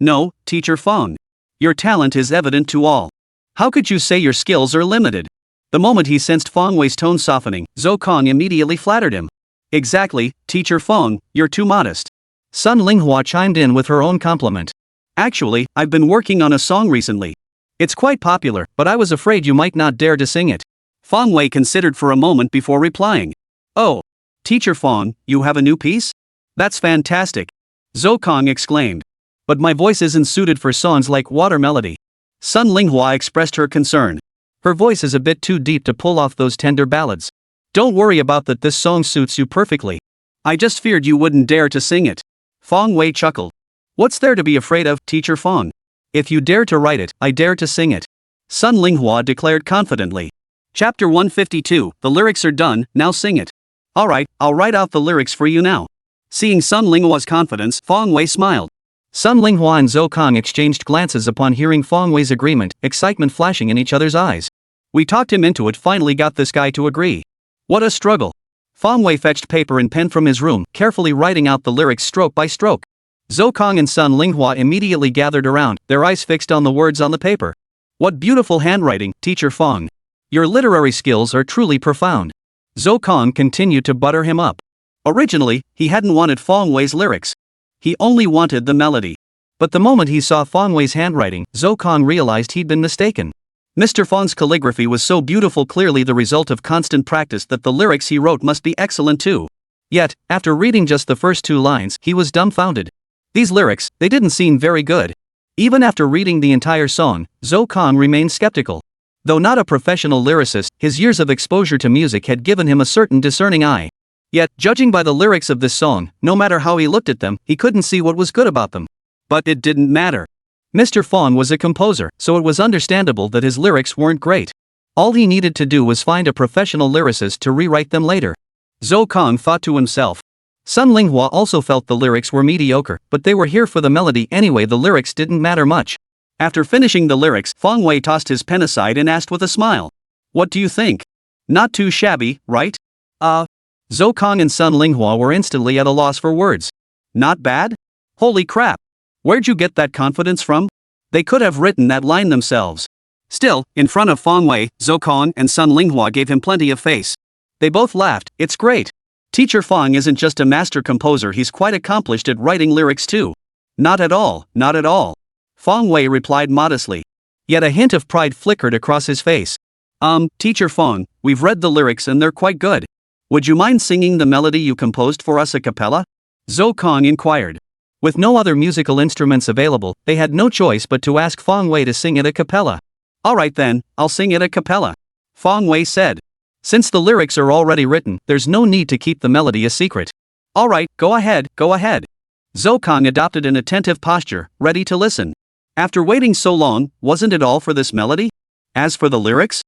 Teacher Fong. Your talent is evident to all. How could you say your skills are limited? The moment he sensed Fong Wei's tone softening, Zhou Kong immediately flattered him. Exactly, Teacher Fong, you're too modest. Sun Linghua chimed in with her own compliment. Actually, I've been working on a song recently. It's quite popular, but I was afraid you might not dare to sing it. Fong Wei considered for a moment before replying. Oh, Teacher Fong, you have a new piece? That's fantastic. Zhou Kong exclaimed. But my voice isn't suited for songs like Water Melody. Sun Linghua expressed her concern. Her voice is a bit too deep to pull off those tender ballads. Don't worry about that, this song suits you perfectly. I just feared you wouldn't dare to sing it. Fong Wei chuckled. What's there to be afraid of, Teacher Fong? If you dare to write it, I dare to sing it. Sun Linghua declared confidently. Chapter 152, the lyrics are done, now sing it. Alright, I'll write out the lyrics for you now. Seeing Sun Linghua's confidence, Fong Wei smiled. Sun Linghua and Zhou Kong exchanged glances upon hearing Fong Wei's agreement, excitement flashing in each other's eyes. We talked him into it, finally got this guy to agree. What a struggle. Fong Wei fetched paper and pen from his room, carefully writing out the lyrics stroke by stroke. Zhou Kong and Sun Linghua immediately gathered around, their eyes fixed on the words on the paper. What beautiful handwriting, Teacher Fong. Your literary skills are truly profound. Zhou Kong continued to butter him up. Originally, he hadn't wanted Fong Wei's lyrics. He only wanted the melody. But the moment he saw Fong Wei's handwriting, Zhou Kong realized he'd been mistaken. Mr. Fong's calligraphy was so beautiful, clearly the result of constant practice, that the lyrics he wrote must be excellent too. Yet, after reading just the first 2 lines, he was dumbfounded. These lyrics, they didn't seem very good. Even after reading the entire song, Zhou Kong remained skeptical. Though not a professional lyricist, his years of exposure to music had given him a certain discerning eye. Yet, judging by the lyrics of this song, no matter how he looked at them, he couldn't see what was good about them. But it didn't matter. Mr. Fong was a composer, so it was understandable that his lyrics weren't great. All he needed to do was find a professional lyricist to rewrite them later. Zhou Kong thought to himself. Sun Linghua also felt the lyrics were mediocre, but they were here for the melody anyway, the lyrics didn't matter much. After finishing the lyrics, Fong Wei tossed his pen aside and asked with a smile. What do you think? Not too shabby, right? Zhou Kong and Sun Linghua were instantly at a loss for words. Not bad? Holy crap. Where'd you get that confidence from? They could have written that line themselves. Still, in front of Fong Wei, Zhou Kong and Sun Linghua gave him plenty of face. They both laughed. It's great. Teacher Fong isn't just a master composer, he's quite accomplished at writing lyrics too. Not at all, not at all. Fong Wei replied modestly. Yet a hint of pride flickered across his face. Teacher Fong, we've read the lyrics and they're quite good. Would you mind singing the melody you composed for us a cappella? Zhou Kong inquired. With no other musical instruments available, they had no choice but to ask Fong Wei to sing it a cappella. Alright then, I'll sing it a cappella. Fong Wei said. Since the lyrics are already written, there's no need to keep the melody a secret. Alright, go ahead, go ahead. Zhou Kong adopted an attentive posture, ready to listen. After waiting so long, wasn't it all for this melody? As for the lyrics?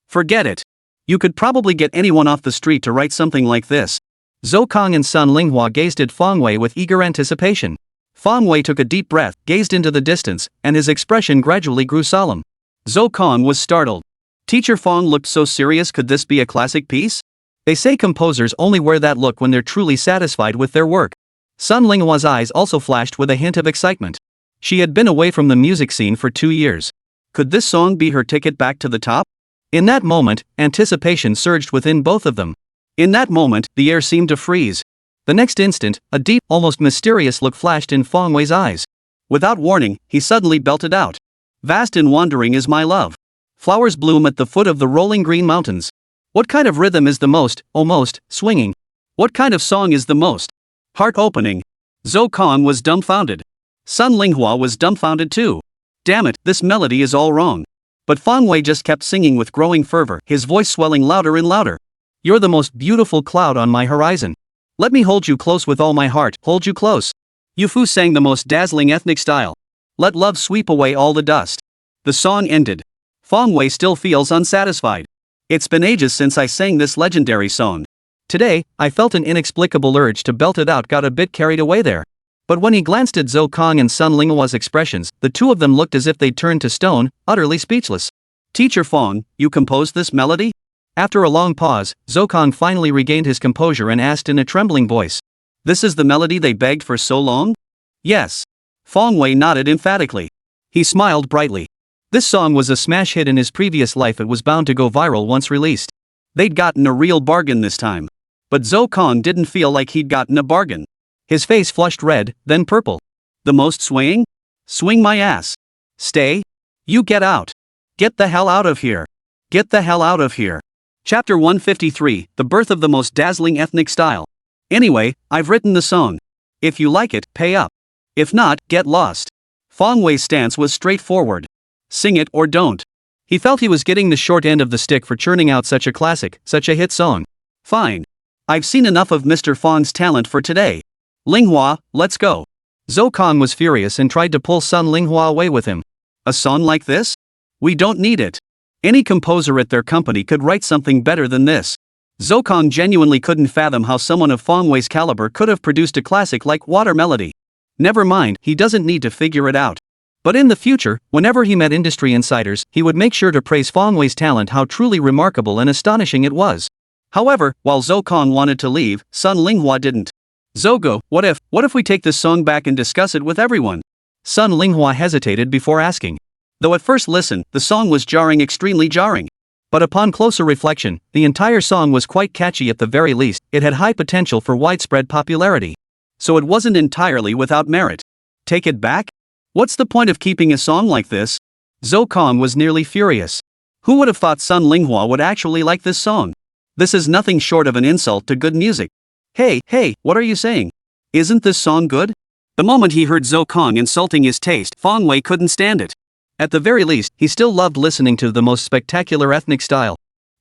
Forget it. You could probably get anyone off the street to write something like this. Zhou Kong and Sun Linghua gazed at Fong Wei with eager anticipation. Fong Wei took a deep breath, gazed into the distance, and his expression gradually grew solemn. Zhou Kong was startled. Teacher Fong looked so serious. Could this be a classic piece? They say composers only wear that look when they're truly satisfied with their work. Sun Linghua's eyes also flashed with a hint of excitement. She had been away from the music scene for 2 years. Could this song be her ticket back to the top? In that moment, anticipation surged within both of them. In that moment, the air seemed to freeze. The next instant, a deep, almost mysterious look flashed in Fong Wei's eyes. Without warning, he suddenly belted out. Vast and wandering is my love. Flowers bloom at the foot of the rolling green mountains. What kind of rhythm is the most swinging? What kind of song is the most heart-opening? Zhou Kong was dumbfounded. Sun Linghua was dumbfounded too. Damn it, this melody is all wrong. But Fong Wei just kept singing with growing fervor, his voice swelling louder and louder. You're the most beautiful cloud on my horizon. Let me hold you close with all my heart, hold you close. Yu Fu sang the most dazzling ethnic style. Let love sweep away all the dust. The song ended. Fong Wei still feels unsatisfied. It's been ages since I sang this legendary song. Today, I felt an inexplicable urge to belt it out, got a bit carried away there. But when he glanced at Zhou Kong and Sun Linghua's expressions, the two of them looked as if they'd turned to stone, utterly speechless. Teacher Fong, you composed this melody? After a long pause, Zhou Kong finally regained his composure and asked in a trembling voice. This is the melody they begged for so long? Yes. Fong Wei nodded emphatically. He smiled brightly. This song was a smash hit in his previous life. It was bound to go viral once released. They'd gotten a real bargain this time. But Zhou Kong didn't feel like he'd gotten a bargain. His face flushed red, then purple. The most swaying? Swing my ass. Stay? You get out. Get the hell out of here. Get the hell out of here. Chapter 153, The Birth of the Most Dazzling Ethnic Style. Anyway, I've written the song. If you like it, pay up. If not, get lost. Fong Wei's stance was straightforward. Sing it or don't. He felt he was getting the short end of the stick for churning out such a classic, such a hit song. Fine. I've seen enough of Mr. Fong's talent for today. Linghua, let's go. Zhou Kong was furious and tried to pull Sun Linghua away with him. A song like this? We don't need it. Any composer at their company could write something better than this. Zhou Kong genuinely couldn't fathom how someone of Fong Wei's caliber could have produced a classic like Water Melody. Never mind, he doesn't need to figure it out. But in the future, whenever he met industry insiders, he would make sure to praise Fong Wei's talent, how truly remarkable and astonishing it was. However, while Zhou Kong wanted to leave, Sun Linghua didn't. Zhougo, what if we take this song back and discuss it with everyone? Sun Linghua hesitated before asking. Though at first listen, the song was jarring, extremely jarring. But upon closer reflection, the entire song was quite catchy. At the very least, it had high potential for widespread popularity. So it wasn't entirely without merit. Take it back? What's the point of keeping a song like this? Zhou Kong was nearly furious. Who would have thought Sun Linghua would actually like this song? This is nothing short of an insult to good music. Hey, what are you saying? Isn't this song good? The moment he heard Zhou Kong insulting his taste, Fong Wei couldn't stand it. At the very least, he still loved listening to the most spectacular ethnic style.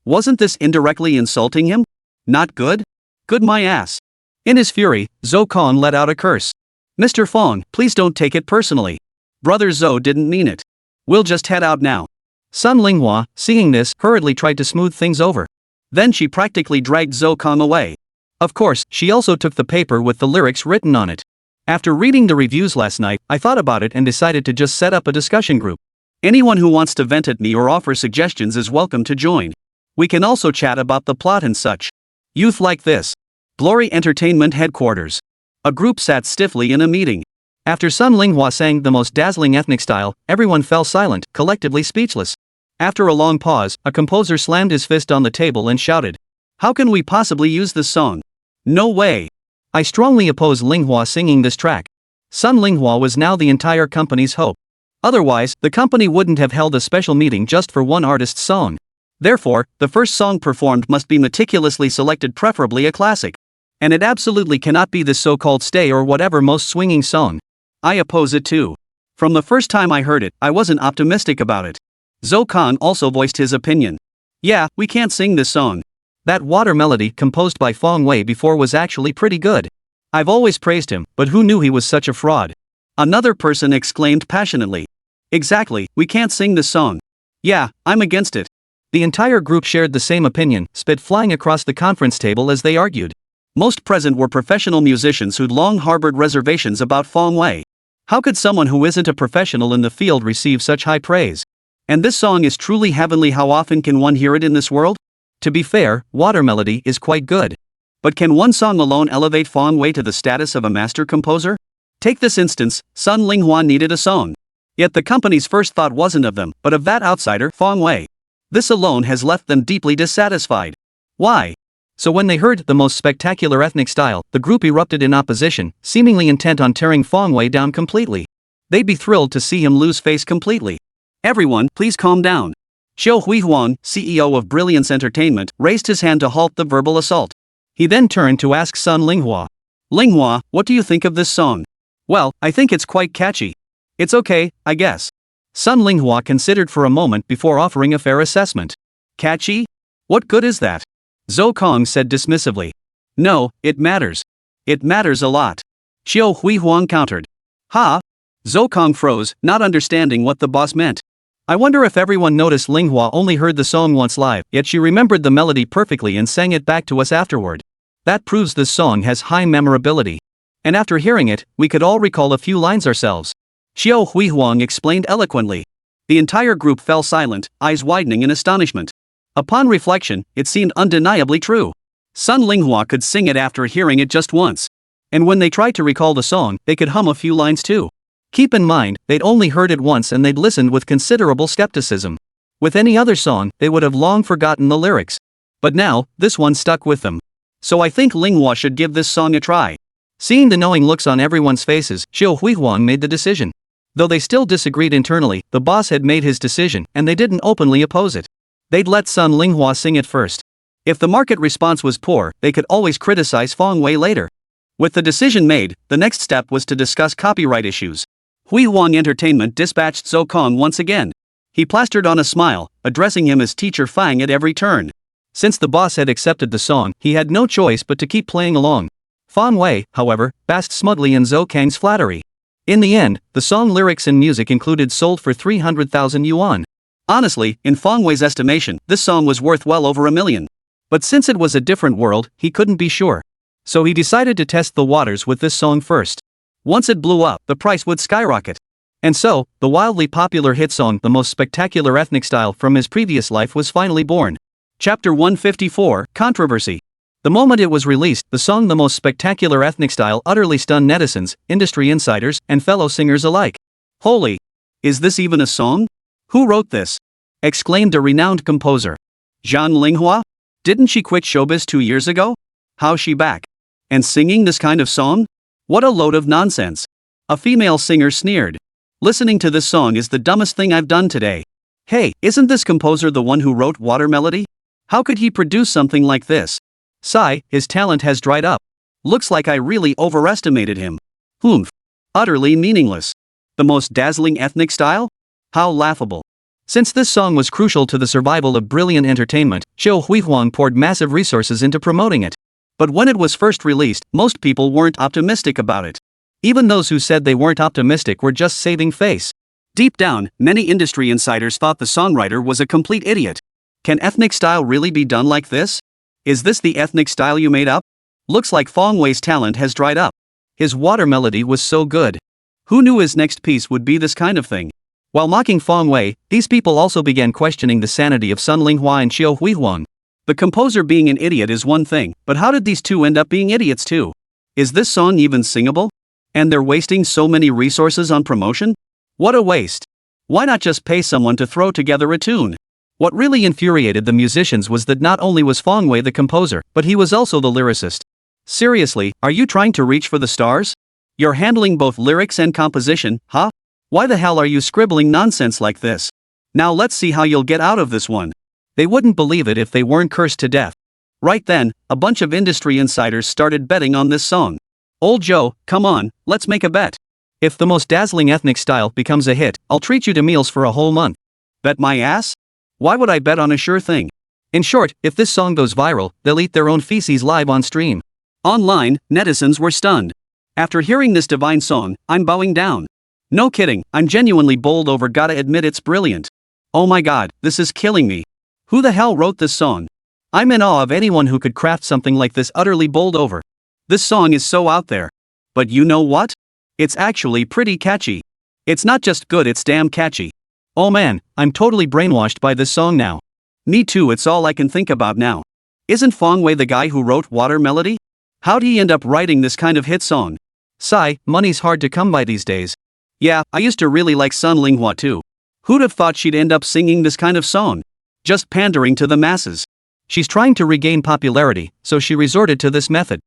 Wasn't this indirectly insulting him? Not good? Good my ass. In his fury, Zhou Kong let out a curse. Mr. Fong, please don't take it personally. Brother Zhou didn't mean it. We'll just head out now. Sun Linghua, seeing this, hurriedly tried to smooth things over. Then she practically dragged Zhou Kong away. Of course, she also took the paper with the lyrics written on it. After reading the reviews last night, I thought about it and decided to just set up a discussion group. Anyone who wants to vent at me or offer suggestions is welcome to join. We can also chat about the plot and such. Youth like this. Glory Entertainment headquarters. A group sat stiffly in a meeting. After Sun Linghua sang the most dazzling ethnic style, everyone fell silent, collectively speechless. After a long pause, a composer slammed his fist on the table and shouted, "How can we possibly use this song? No way. I strongly oppose Linghua singing this track." Sun Linghua was now the entire company's hope. Otherwise, the company wouldn't have held a special meeting just for one artist's song. Therefore, the first song performed must be meticulously selected, preferably a classic. And it absolutely cannot be this so-called stay or whatever most swinging song. I oppose it too. From the first time I heard it, I wasn't optimistic about it. Zhou Kong also voiced his opinion. "Yeah, we can't sing this song. That water melody composed by Fong Wei before was actually pretty good. I've always praised him, but who knew he was such a fraud?" Another person exclaimed passionately. "Exactly, we can't sing this song. Yeah, I'm against it." The entire group shared the same opinion, spit flying across the conference table as they argued. Most present were professional musicians who'd long harbored reservations about Fong Wei. How could someone who isn't a professional in the field receive such high praise? And this song is truly heavenly. How often can one hear it in this world? To be fair, water melody is quite good. But can one song alone elevate Fong Wei to the status of a master composer? Take this instance, Sun Linghua needed a song. Yet the company's first thought wasn't of them, but of that outsider, Fong Wei. This alone has left them deeply dissatisfied. Why? So when they heard the most spectacular ethnic style, the group erupted in opposition, seemingly intent on tearing Fong Wei down completely. They'd be thrilled to see him lose face completely. "Everyone, please calm down." Xiu Huihuang, CEO of Brilliance Entertainment, raised his hand to halt the verbal assault. He then turned to ask Sun Linghua. "Linghua, what do you think of this song?" "Well, I think it's quite catchy. It's okay, I guess." Sun Linghua considered for a moment before offering a fair assessment. "Catchy? What good is that?" Zhou Kong said dismissively. "No, it matters. It matters a lot." Xiu Huihuang countered. "Ha?" Zhou Kong froze, not understanding what the boss meant. I wonder if everyone noticed Linghua only heard the song once live, yet she remembered the melody perfectly and sang it back to us afterward. That proves this song has high memorability. And after hearing it, we could all recall a few lines ourselves. Xiu Huihuang explained eloquently. The entire group fell silent, eyes widening in astonishment. Upon reflection, it seemed undeniably true. Sun Linghua could sing it after hearing it just once. And when they tried to recall the song, they could hum a few lines too. Keep in mind, they'd only heard it once and they'd listened with considerable skepticism. With any other song, they would have long forgotten the lyrics. But now, this one stuck with them. So I think Linghua should give this song a try. Seeing the knowing looks on everyone's faces, Xiu Huihuang made the decision. Though they still disagreed internally, the boss had made his decision and they didn't openly oppose it. They'd let Sun Linghua sing it first. If the market response was poor, they could always criticize Fong Wei later. With the decision made, the next step was to discuss copyright issues. Huihuang Entertainment dispatched Zhou Kong once again. He plastered on a smile, addressing him as Teacher Fang at every turn. Since the boss had accepted the song, he had no choice but to keep playing along. Fong Wei, however, basked smugly in Zhou Kang's flattery. In the end, the song lyrics and music included sold for 300,000 yuan. Honestly, in Fong Wei's estimation, this song was worth well over $1 million. But since it was a different world, he couldn't be sure. So he decided to test the waters with this song first. Once it blew up, the price would skyrocket. And so, the wildly popular hit song The Most Spectacular Ethnic Style from his previous life was finally born. Chapter 154, Controversy. The moment it was released, the song The Most Spectacular Ethnic Style utterly stunned netizens, industry insiders, and fellow singers alike. "Holy! Is this even a song? Who wrote this?" exclaimed a renowned composer. "Zhang Linghua? Didn't she quit showbiz 2 years ago? How's she back? And singing this kind of song? What a load of nonsense." A female singer sneered. "Listening to this song is the dumbest thing I've done today. Hey, isn't this composer the one who wrote Water Melody? How could he produce something like this? Sigh, his talent has dried up. Looks like I really overestimated him. Humph. Utterly meaningless. The most dazzling ethnic style? How laughable." Since this song was crucial to the survival of Brilliant Entertainment, Xiu Huihuang poured massive resources into promoting it. But when it was first released, most people weren't optimistic about it. Even those who said they weren't optimistic were just saving face. Deep down, many industry insiders thought the songwriter was a complete idiot. Can ethnic style really be done like this? Is this the ethnic style you made up? Looks like Fong Wei's talent has dried up. His water melody was so good. Who knew his next piece would be this kind of thing? While mocking Fong Wei, these people also began questioning the sanity of Sun Linghua and Xiu Huihuang. The composer being an idiot is one thing, but how did these two end up being idiots too? Is this song even singable? And they're wasting so many resources on promotion? What a waste. Why not just pay someone to throw together a tune? What really infuriated the musicians was that not only was Fong Wei the composer, but he was also the lyricist. Seriously, are you trying to reach for the stars? You're handling both lyrics and composition, huh? Why the hell are you scribbling nonsense like this? Now let's see how you'll get out of this one. They wouldn't believe it if they weren't cursed to death. Right then, a bunch of industry insiders started betting on this song. Old Joe, come on, let's make a bet. If the most dazzling ethnic style becomes a hit, I'll treat you to meals for a whole month. Bet my ass? Why would I bet on a sure thing? In short, if this song goes viral, they'll eat their own feces live on stream. Online, netizens were stunned. After hearing this divine song, I'm bowing down. No kidding, I'm genuinely bowled over, gotta admit it's brilliant. Oh my god, this is killing me. Who the hell wrote this song? I'm in awe of anyone who could craft something like this, utterly bowled over. This song is so out there. But you know what? It's actually pretty catchy. It's not just good, it's damn catchy. Oh man, I'm totally brainwashed by this song now. Me too, it's all I can think about now. Isn't Fong Wei the guy who wrote Water Melody? How'd he end up writing this kind of hit song? Sigh, money's hard to come by these days. Yeah, I used to really like Sun Linghua too. Who'd have thought she'd end up singing this kind of song? Just pandering to the masses. She's trying to regain popularity, so she resorted to this method.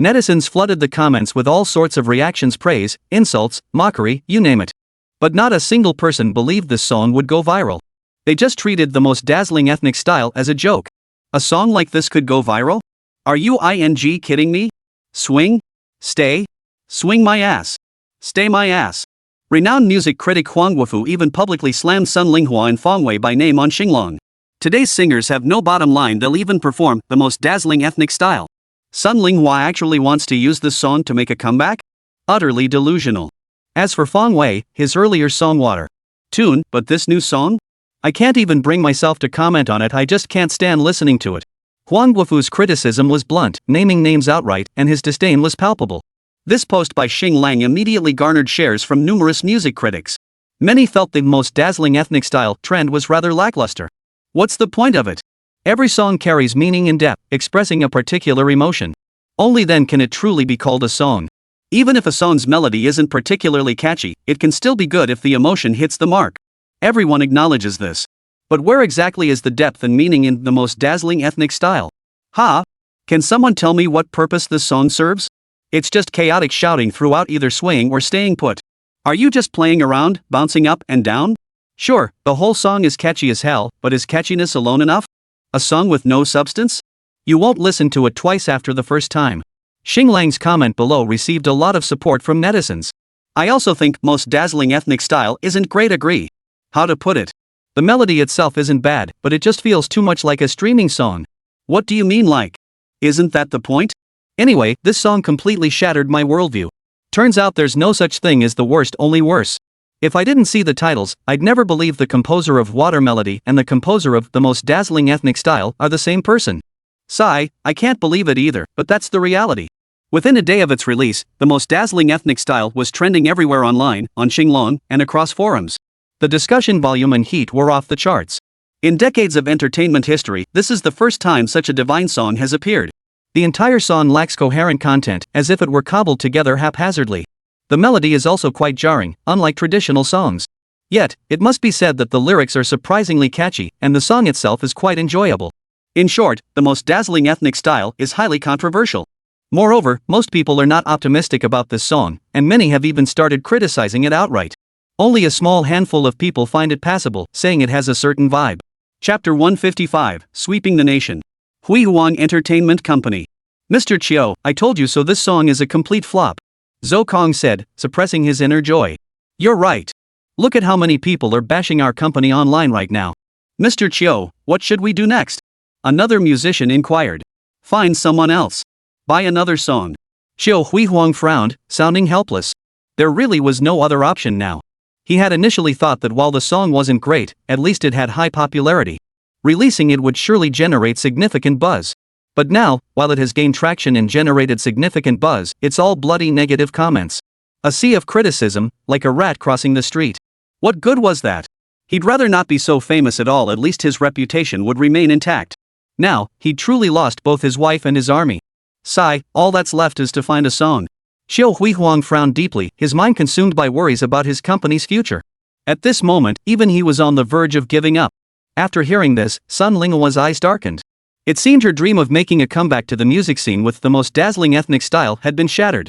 Netizens flooded the comments with all sorts of reactions, praise, insults, mockery, you name it. But not a single person believed this song would go viral. They just treated the most dazzling ethnic style as a joke. A song like this could go viral? Are you kidding me? Swing? Stay? Swing my ass. Stay my ass. Renowned music critic Huang Wufu even publicly slammed Sun Linghua and Fong Wei by name on Xinglong. Today's singers have no bottom line, they'll even perform the most dazzling ethnic style. Sun Linghua actually wants to use this song to make a comeback? Utterly delusional. As for Fong Wei, his earlier song Water Tune, but this new song? I can't even bring myself to comment on it, I just can't stand listening to it. Huang Wufu's criticism was blunt, naming names outright, and his disdain was palpable. This post by Xing Lang immediately garnered shares from numerous music critics. Many felt the most dazzling ethnic style trend was rather lackluster. What's the point of it? Every song carries meaning and depth, expressing a particular emotion. Only then can it truly be called a song. Even if a song's melody isn't particularly catchy, it can still be good if the emotion hits the mark. Everyone acknowledges this. But where exactly is the depth and meaning in the most dazzling ethnic style? Can someone tell me what purpose this song serves? It's just chaotic shouting throughout, either swaying or staying put. Are you just playing around, bouncing up and down? Sure, the whole song is catchy as hell, but is catchiness alone enough? A song with no substance? You won't listen to it twice after the first time. Xing Lang's comment below received a lot of support from netizens. I also think most dazzling ethnic style isn't great, agree. How to put it? The melody itself isn't bad, but it just feels too much like a streaming song. What do you mean like? Isn't that the point? Anyway, this song completely shattered my worldview. Turns out there's no such thing as the worst, only worse. If I didn't see the titles, I'd never believe the composer of Water Melody and the composer of the most dazzling ethnic style are the same person. Sigh, I can't believe it either, but that's the reality. Within a day of its release, the most dazzling ethnic style was trending everywhere online, on Xinglong, and across forums. The discussion volume and heat were off the charts. In decades of entertainment history, this is the first time such a divine song has appeared. The entire song lacks coherent content, as if it were cobbled together haphazardly. The melody is also quite jarring, unlike traditional songs. Yet, it must be said that the lyrics are surprisingly catchy, and the song itself is quite enjoyable. In short, the most dazzling ethnic style is highly controversial. Moreover, most people are not optimistic about this song, and many have even started criticizing it outright. Only a small handful of people find it passable, saying it has a certain vibe. Chapter 155, Sweeping the Nation. Hui Huang Entertainment Company. Mr. Chiu, I told you so, this song is a complete flop. Zhou Kong said, suppressing his inner joy. You're right. Look at how many people are bashing our company online right now. Mr. Chiu, what should we do next? Another musician inquired. Find someone else. Buy another song. Xiu Hui Huang frowned, sounding helpless. There really was no other option now. He had initially thought that while the song wasn't great, at least it had high popularity. Releasing it would surely generate significant buzz. But now, while it has gained traction and generated significant buzz, it's all bloody negative comments. A sea of criticism, like a rat crossing the street. What good was that? He'd rather not be so famous at all, at least his reputation would remain intact. Now, he'd truly lost both his wife and his army. Sigh, all that's left is to find a song. Xiao Huihuang frowned deeply, his mind consumed by worries about his company's future. At this moment, even he was on the verge of giving up. After hearing this, Sun Linghua's eyes darkened. It seemed her dream of making a comeback to the music scene with the most dazzling ethnic style had been shattered.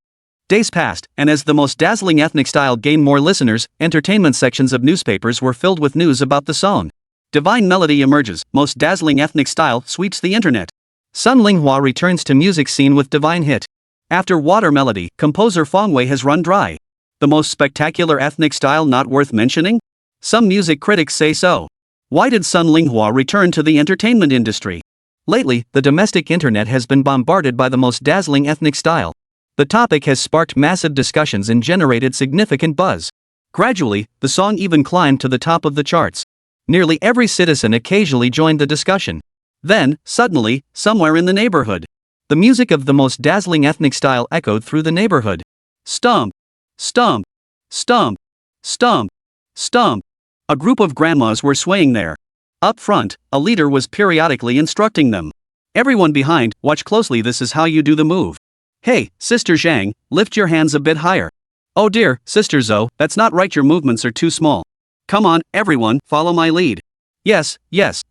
Days passed, and as the most dazzling ethnic style gained more listeners, entertainment sections of newspapers were filled with news about the song. Divine melody emerges, most dazzling ethnic style sweeps the internet. Sun Linghua returns to music scene with divine hit. After Water Melody, composer Fong Wei has run dry. The most spectacular ethnic style not worth mentioning? Some music critics say so. Why did Sun Linghua return to the entertainment industry? Lately, the domestic internet has been bombarded by the most dazzling ethnic style. The topic has sparked massive discussions and generated significant buzz. Gradually, the song even climbed to the top of the charts. Nearly every citizen occasionally joined the discussion. Then, suddenly, somewhere in the neighborhood, the music of the most dazzling ethnic style echoed through the neighborhood. Stomp! Stomp! Stomp! Stomp! Stomp! A group of grandmas were swaying there. Up front, a leader was periodically instructing them. Everyone behind, watch closely, this is how you do the move. Hey, Sister Zhang, lift your hands a bit higher. Oh dear, Sister Zhou, that's not right, your movements are too small. Come on, everyone, follow my lead. Yes,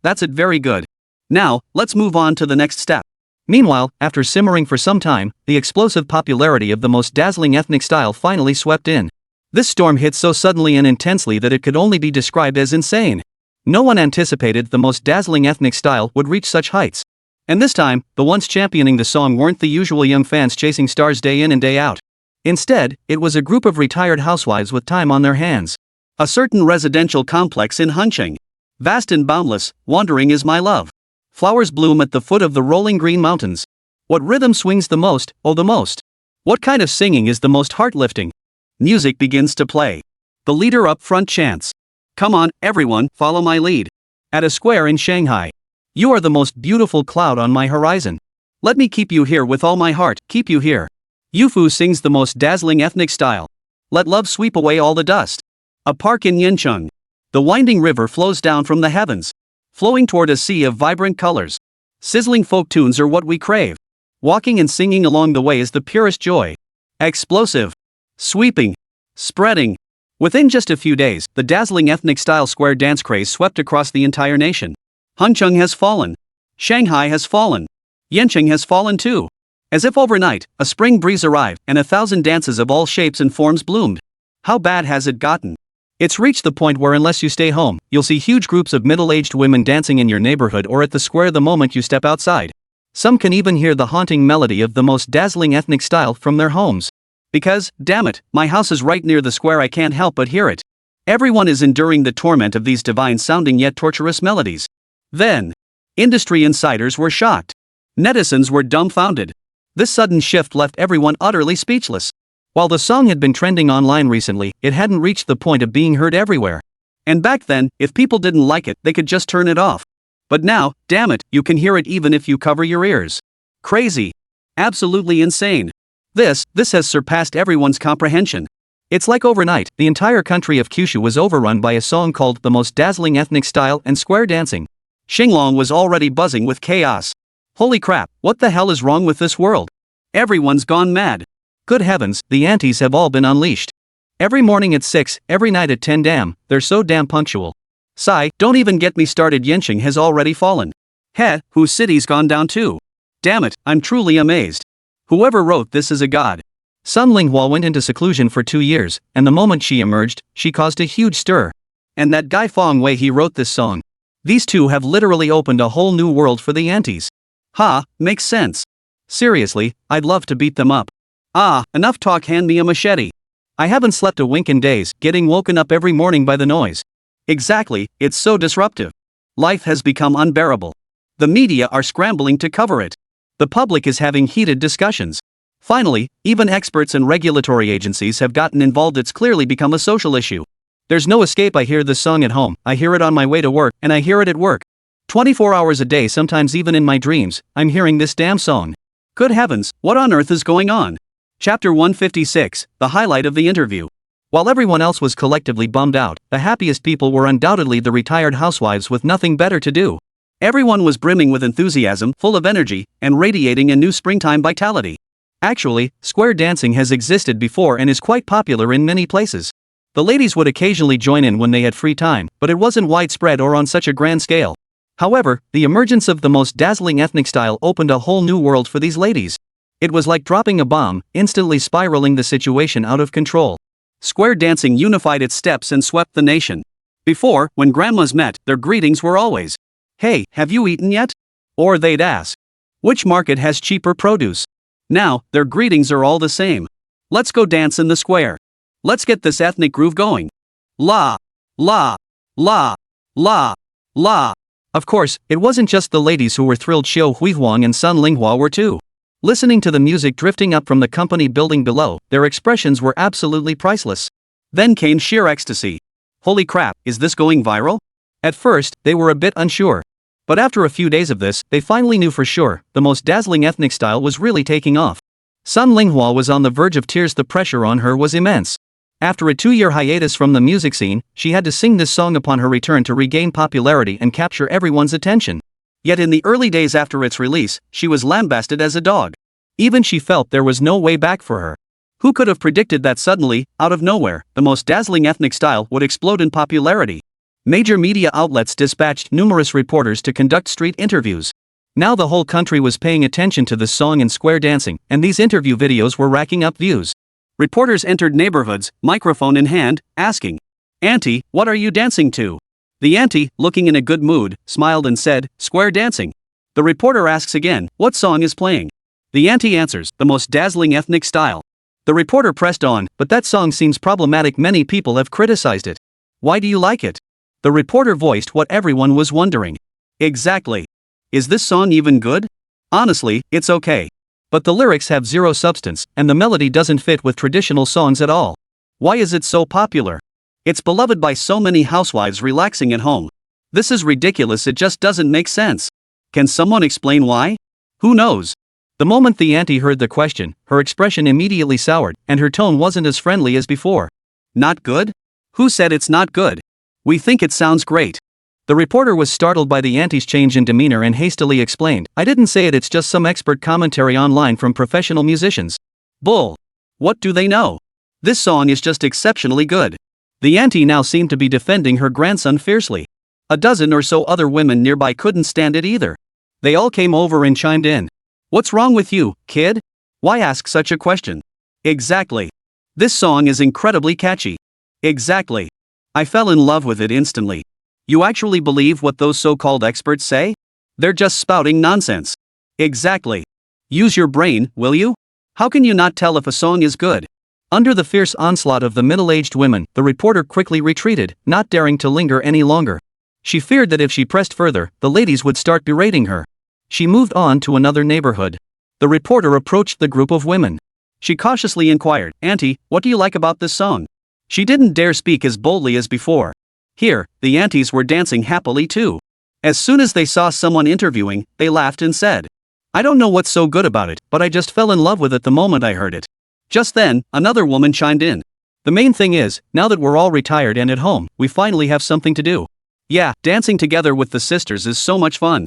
that's it, very good. Now, let's move on to the next step. Meanwhile, after simmering for some time, the explosive popularity of the most dazzling ethnic style finally swept in. This storm hit so suddenly and intensely that it could only be described as insane. No one anticipated the most dazzling ethnic style would reach such heights. And this time, the ones championing the song weren't the usual young fans chasing stars day in and day out. Instead, it was a group of retired housewives with time on their hands. A certain residential complex in Huncheng. Vast and boundless, wandering is my love. Flowers bloom at the foot of the rolling green mountains. What rhythm swings the most, oh the most? What kind of singing is the most heart-lifting? Music begins to play. The leader up front chants. Come on, everyone, follow my lead. At a square in Shanghai. You are the most beautiful cloud on my horizon. Let me keep you here with all my heart, keep you here. Yufu sings the most dazzling ethnic style. Let love sweep away all the dust. A park in Yincheng. The winding river flows down from the heavens, flowing toward a sea of vibrant colors. Sizzling folk tunes are what we crave. Walking and singing along the way is the purest joy. Explosive. Sweeping. Spreading. Within just a few days, the dazzling ethnic style square dance craze swept across the entire nation. Huncheng has fallen. Shanghai has fallen. Yancheng has fallen too. As if overnight, a spring breeze arrived and 1,000 dances of all shapes and forms bloomed. How bad has it gotten? It's reached the point where unless you stay home, you'll see huge groups of middle-aged women dancing in your neighborhood or at the square the moment you step outside. Some can even hear the haunting melody of the most dazzling ethnic style from their homes. Because, damn it, my house is right near the square, I can't help but hear it. Everyone is enduring the torment of these divine-sounding yet torturous melodies. Then, industry insiders were shocked. Netizens were dumbfounded. This sudden shift left everyone utterly speechless. While the song had been trending online recently, it hadn't reached the point of being heard everywhere. And back then, if people didn't like it, they could just turn it off. But now, damn it, you can hear it even if you cover your ears. Crazy. Absolutely insane. This has surpassed everyone's comprehension. It's like overnight, the entire country of Kyushu was overrun by a song called The Most Dazzling Ethnic Style and Square Dancing. Xinglong was already buzzing with chaos. Holy crap, what the hell is wrong with this world? Everyone's gone mad. Good heavens, the antis have all been unleashed. Every morning at 6, every night at 10, damn, they're so damn punctual. Sigh, don't even get me started, Yancheng has already fallen. Heh, whose city's gone down too. Damn it, I'm truly amazed. Whoever wrote this is a god. Sun Linghua went into seclusion for 2 years, and the moment she emerged, she caused a huge stir. And that guy Fong Wei, he wrote this song. These two have literally opened a whole new world for the antis. Ha, makes sense. Seriously, I'd love to beat them up. Ah, enough talk, hand me a machete. I haven't slept a wink in days, getting woken up every morning by the noise. Exactly, it's so disruptive. Life has become unbearable. The media are scrambling to cover it. The public is having heated discussions. Finally, even experts and regulatory agencies have gotten involved. It's clearly become a social issue. There's no escape. I hear this song at home, I hear it on my way to work, and I hear it at work. 24 hours a day, sometimes even in my dreams, I'm hearing this damn song. Good heavens, what on earth is going on? Chapter 156, the highlight of the interview. While everyone else was collectively bummed out, the happiest people were undoubtedly the retired housewives with nothing better to do. Everyone was brimming with enthusiasm, full of energy, and radiating a new springtime vitality. Actually, square dancing has existed before and is quite popular in many places. The ladies would occasionally join in when they had free time, but it wasn't widespread or on such a grand scale. However, the emergence of the most dazzling ethnic style opened a whole new world for these ladies. It was like dropping a bomb, instantly spiraling the situation out of control. Square dancing unified its steps and swept the nation. Before, when grandmas met, their greetings were always, "Hey, have you eaten yet?" Or they'd ask, "Which market has cheaper produce?" Now, their greetings are all the same. "Let's go dance in the square. Let's get this ethnic groove going. La, la, la, la, la." Of course, it wasn't just the ladies who were thrilled. Xiao Huihuang and Sun Linghua were too. Listening to the music drifting up from the company building below, their expressions were absolutely priceless. Then came sheer ecstasy. Holy crap, is this going viral? At first, they were a bit unsure. But after a few days of this, they finally knew for sure, the most dazzling ethnic style was really taking off. Sun Linghua was on the verge of tears. The pressure on her was immense. After a 2-year hiatus from the music scene, she had to sing this song upon her return to regain popularity and capture everyone's attention. Yet in the early days after its release, she was lambasted as a dog. Even she felt there was no way back for her. Who could have predicted that suddenly, out of nowhere, the most dazzling ethnic style would explode in popularity? Major media outlets dispatched numerous reporters to conduct street interviews. Now the whole country was paying attention to this song and square dancing, and these interview videos were racking up views. Reporters entered neighborhoods, microphone in hand, asking, "Auntie, what are you dancing to?" The auntie, looking in a good mood, smiled and said, "Square dancing." The reporter asks again, "What song is playing?" The auntie answers, "The most dazzling ethnic style." The reporter pressed on, "But that song seems problematic. Many people have criticized it. Why do you like it?" The reporter voiced what everyone was wondering. "Exactly. Is this song even good? Honestly, it's okay. But the lyrics have zero substance, and the melody doesn't fit with traditional songs at all. Why is it so popular? It's beloved by so many housewives relaxing at home. This is ridiculous. It just doesn't make sense. Can someone explain why? Who knows?" The moment the auntie heard the question, her expression immediately soured, and her tone wasn't as friendly as before. "Not good? Who said it's not good? We think it sounds great." The reporter was startled by the auntie's change in demeanor and hastily explained, "I didn't say it. It's just some expert commentary online from professional musicians." Bull. What do they know? This song is just exceptionally good. The auntie now seemed to be defending her grandson fiercely. A dozen or so other women nearby couldn't stand it either. They all came over and chimed in. "What's wrong with you, kid? Why ask such a question?" "Exactly. This song is incredibly catchy." "Exactly. I fell in love with it instantly." "You actually believe what those so-called experts say? They're just spouting nonsense." "Exactly. Use your brain, will you? How can you not tell if a song is good?" Under the fierce onslaught of the middle-aged women, the reporter quickly retreated, not daring to linger any longer. She feared that if she pressed further, the ladies would start berating her. She moved on to another neighborhood. The reporter approached the group of women. She cautiously inquired, "Auntie, what do you like about this song?" She didn't dare speak as boldly as before. Here, the aunties were dancing happily too. As soon as they saw someone interviewing, they laughed and said, "I don't know what's so good about it, but I just fell in love with it the moment I heard it." Just then, another woman chimed in. "The main thing is, now that we're all retired and at home, we finally have something to do. Yeah, dancing together with the sisters is so much fun.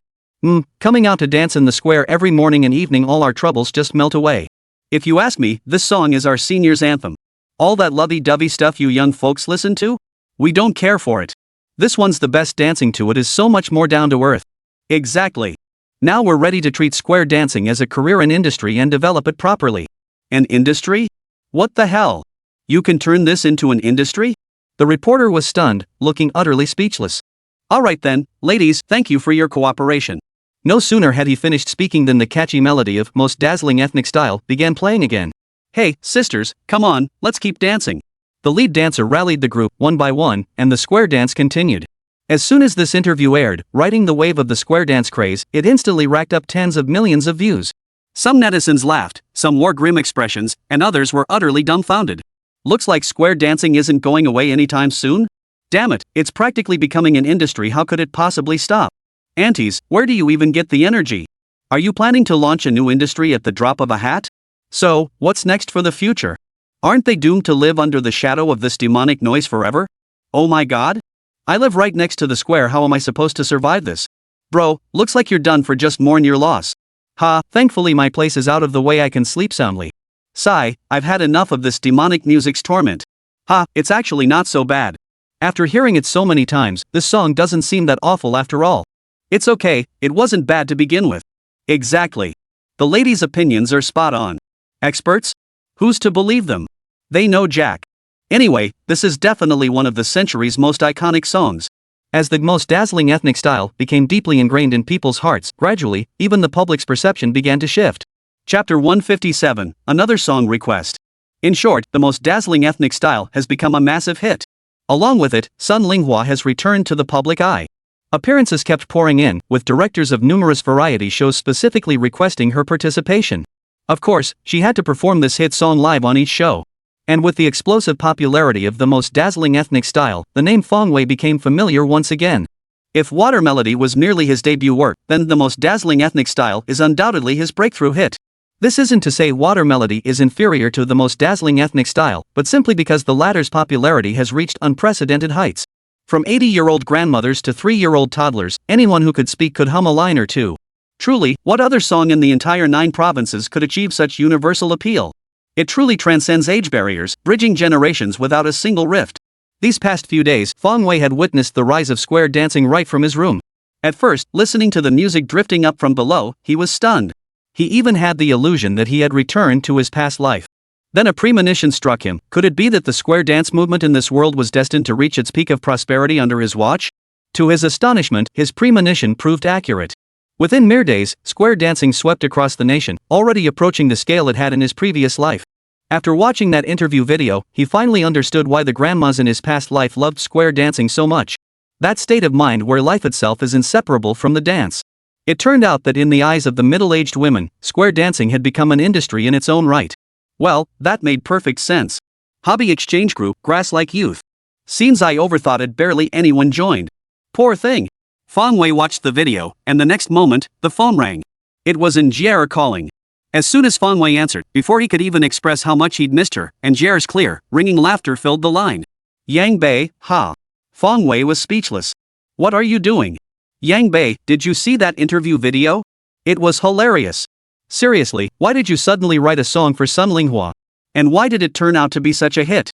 Coming out to dance in the square every morning and evening, all our troubles just melt away. If you ask me, this song is our seniors' anthem. All that lovey-dovey stuff you young folks listen to? We don't care for it. This one's the best. Dancing to it is so much more down to earth." Exactly. Now we're ready to treat square dancing as a career and industry and develop it properly. An industry? What the hell? You can turn this into an industry? The reporter was stunned, looking utterly speechless. "All right then, ladies, thank you for your cooperation." No sooner had he finished speaking than the catchy melody of "Most Dazzling Ethnic Style" began playing again. "Hey, sisters, come on, let's keep dancing." The lead dancer rallied the group one by one, and the square dance continued. As soon as this interview aired, riding the wave of the square dance craze, it instantly racked up tens of millions of views. Some netizens laughed, some wore grim expressions, and others were utterly dumbfounded. Looks like square dancing isn't going away anytime soon? Damn it, it's practically becoming an industry. How could it possibly stop? Aunties, where do you even get the energy? Are you planning to launch a new industry at the drop of a hat? So, what's next for the future? Aren't they doomed to live under the shadow of this demonic noise forever? Oh my god? I live right next to the square. How am I supposed to survive this? Bro, looks like you're done for just mourn your loss. Ha, thankfully my place is out of the way I can sleep soundly. Sigh, I've had enough of this demonic music's torment. Ha, it's actually not so bad. After hearing it so many times, this song doesn't seem that awful after all. It's okay, it wasn't bad to begin with. Exactly. The ladies' opinions are spot on. Experts? Who's to believe them? They know jack. Anyway, this is definitely one of the century's most iconic songs. As the most dazzling ethnic style became deeply ingrained in people's hearts, gradually, even the public's perception began to shift. Chapter 157, Another Song Request. In short, the most dazzling ethnic style has become a massive hit. Along with it, Sun Linghua has returned to the public eye. Appearances kept pouring in, with directors of numerous variety shows specifically requesting her participation. Of course, she had to perform this hit song live on each show. And with the explosive popularity of the most dazzling ethnic style, the name Fong Wei became familiar once again. If Water Melody was merely his debut work, then the most dazzling ethnic style is undoubtedly his breakthrough hit. This isn't to say Water Melody is inferior to the most dazzling ethnic style, but simply because the latter's popularity has reached unprecedented heights. From 80-year-old grandmothers to 3-year-old toddlers, anyone who could speak could hum a line or two. Truly, what other song in the entire 9 provinces could achieve such universal appeal? It truly transcends age barriers, bridging generations without a single rift. These past few days, Fong Wei had witnessed the rise of square dancing right from his room. At first, listening to the music drifting up from below, he was stunned. He even had the illusion that he had returned to his past life. Then a premonition struck him. Could it be that the square dance movement in this world was destined to reach its peak of prosperity under his watch? To his astonishment, his premonition proved accurate. Within mere days, square dancing swept across the nation, already approaching the scale it had in his previous life. After watching that interview video, he finally understood why the grandmas in his past life loved square dancing so much. That state of mind where life itself is inseparable from the dance. It turned out that in the eyes of the middle-aged women, square dancing had become an industry in its own right. Well, that made perfect sense. Hobby exchange group, grass like youth. Seems I overthought it, barely anyone joined. Poor thing. Fong Wei watched the video, and the next moment, the phone rang. It was Angiera calling. As soon as Fong Wei answered, before he could even express how much he'd missed her, Angiera's clear, ringing laughter filled the line. Yang Bei, ha. Fong Wei was speechless. What are you doing? Yang Bei, did you see that interview video? It was hilarious. Seriously, why did you suddenly write a song for Sun Linghua? And why did it turn out to be such a hit?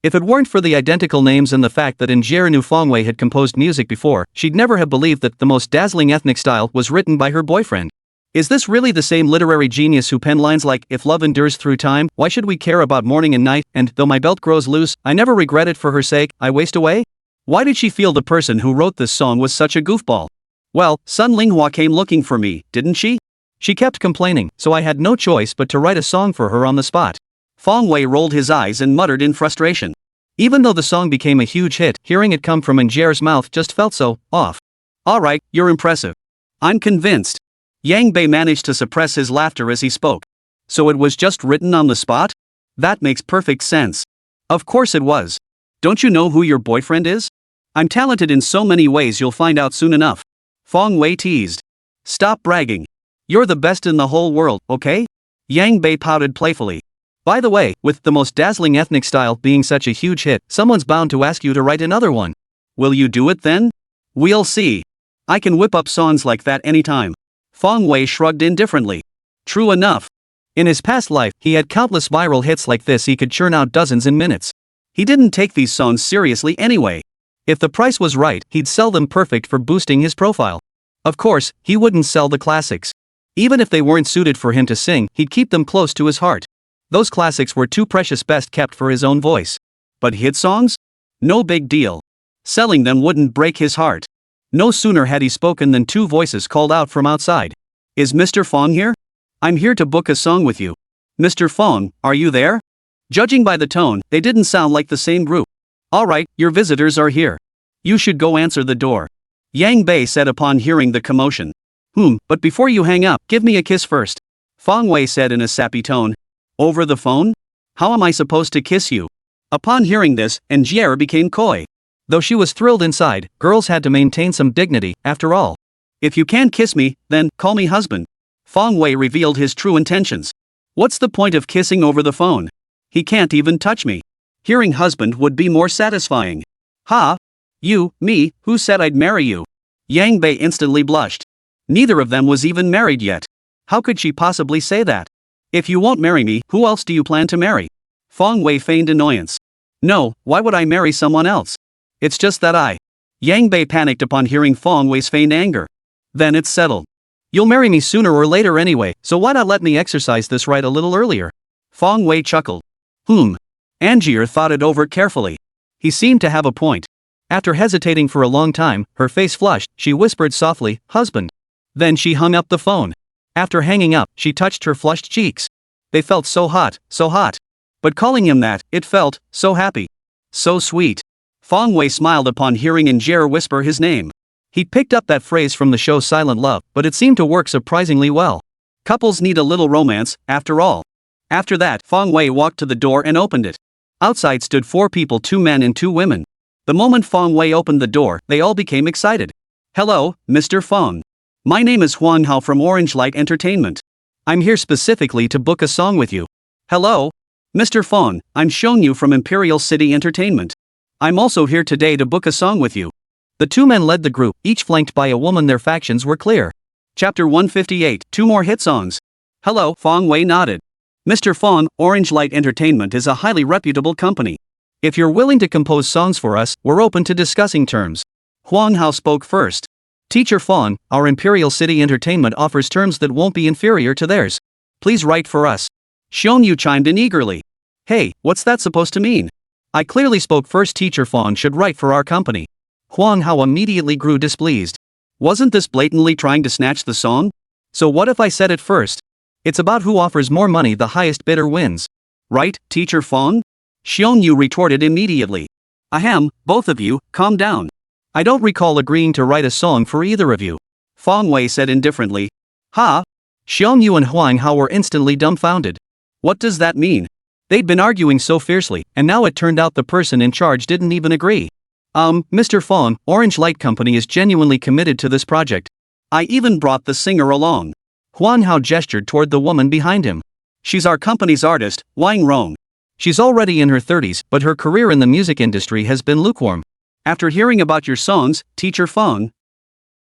If it weren't for the identical names and the fact that Angiera knew Fong Wei had composed music before, she'd never have believed that the most dazzling ethnic style was written by her boyfriend. Is this really the same literary genius who penned lines like, "If love endures through time, why should we care about morning and night, and, though my belt grows loose, I never regret it for her sake, I waste away"? Why did she feel the person who wrote this song was such a goofball? Well, Sun Linghua came looking for me, didn't she? She kept complaining, so I had no choice but to write a song for her on the spot. Fong Wei rolled his eyes and muttered in frustration. Even though the song became a huge hit, hearing it come from Angiera's mouth just felt so off. Alright, you're impressive. I'm convinced. Yang Bei managed to suppress his laughter as he spoke. So it was just written on the spot? That makes perfect sense. Of course it was. Don't you know who your boyfriend is? I'm talented in so many ways, you'll find out soon enough. Fong Wei teased. Stop bragging. You're the best in the whole world, okay? Yang Bei pouted playfully. By the way, with the most dazzling ethnic style being such a huge hit, someone's bound to ask you to write another one. Will you do it then? We'll see. I can whip up songs like that anytime. Fong Wei shrugged indifferently. True enough. In his past life, he had countless viral hits like this. He could churn out dozens in minutes. He didn't take these songs seriously anyway. If the price was right, he'd sell them, perfect for boosting his profile. Of course, he wouldn't sell the classics. Even if they weren't suited for him to sing, he'd keep them close to his heart. Those classics were too precious, best kept for his own voice. But hit songs? No big deal. Selling them wouldn't break his heart. No sooner had he spoken than 2 voices called out from outside. Is Mr. Fong here? I'm here to book a song with you. Mr. Fong, are you there? Judging by the tone, they didn't sound like the same group. Alright, your visitors are here. You should go answer the door. Yang Bei said upon hearing the commotion. But before you hang up, give me a kiss first. Fong Wei said in a sappy tone. Over the phone? How am I supposed to kiss you? Upon hearing this, Angiera became coy. Though she was thrilled inside, girls had to maintain some dignity, after all. If you can't kiss me, then call me husband. Fong Wei revealed his true intentions. What's the point of kissing over the phone? He can't even touch me. Hearing husband would be more satisfying. Ha! You, me, who said I'd marry you? Yang Bei instantly blushed. Neither of them was even married yet. How could she possibly say that? If you won't marry me, who else do you plan to marry? Fong Wei feigned annoyance. No, why would I marry someone else? It's just that Yang Bei panicked upon hearing Fong Wei's feigned anger. Then it's settled. You'll marry me sooner or later anyway, so why not let me exercise this right a little earlier? Fong Wei chuckled. Angier thought it over carefully. He seemed to have a point. After hesitating for a long time, her face flushed, she whispered softly, husband. Then she hung up the phone. After hanging up, she touched her flushed cheeks. They felt so hot, so hot. But calling him that, it felt so happy. So sweet. Fong Wei smiled upon hearing Angier whisper his name. He picked up that phrase from the show Silent Love, but it seemed to work surprisingly well. Couples need a little romance, after all. After that, Fong Wei walked to the door and opened it. Outside stood 4 people, 2 men and 2 women. The moment Fong Wei opened the door, they all became excited. Hello, Mr. Fong. My name is Huang Hao from Orange Light Entertainment. I'm here specifically to book a song with you. Hello? Mr. Fong, I'm Xiong Yu from Imperial City Entertainment. I'm also here today to book a song with you. The 2 men led the group, each flanked by a woman. Their factions were clear. Chapter 158, 2 more hit songs. Hello, Fong Wei nodded. Mr. Fong, Orange Light Entertainment is a highly reputable company. If you're willing to compose songs for us, we're open to discussing terms. Huang Hao spoke first. Teacher Fong, our Imperial City Entertainment offers terms that won't be inferior to theirs. Please write for us. Xiong Yu chimed in eagerly. Hey, what's that supposed to mean? I clearly spoke first. Teacher Fong should write for our company. Huang Hao immediately grew displeased. Wasn't this blatantly trying to snatch the song? So what if I said it first? It's about who offers more money, the highest bidder wins. Right, Teacher Fong? Xiong Yu retorted immediately. Ahem, both of you, calm down. I don't recall agreeing to write a song for either of you. Fong Wei said indifferently. Ha? Xiong Yu and Huang Hao were instantly dumbfounded. What does that mean? They'd been arguing so fiercely, and now it turned out the person in charge didn't even agree. Mr. Fong, Orange Light Company is genuinely committed to this project. I even brought the singer along. Huang Hao gestured toward the woman behind him. She's our company's artist, Wang Rong. She's already in her 30s, but her career in the music industry has been lukewarm. After hearing about your songs, Teacher Fong,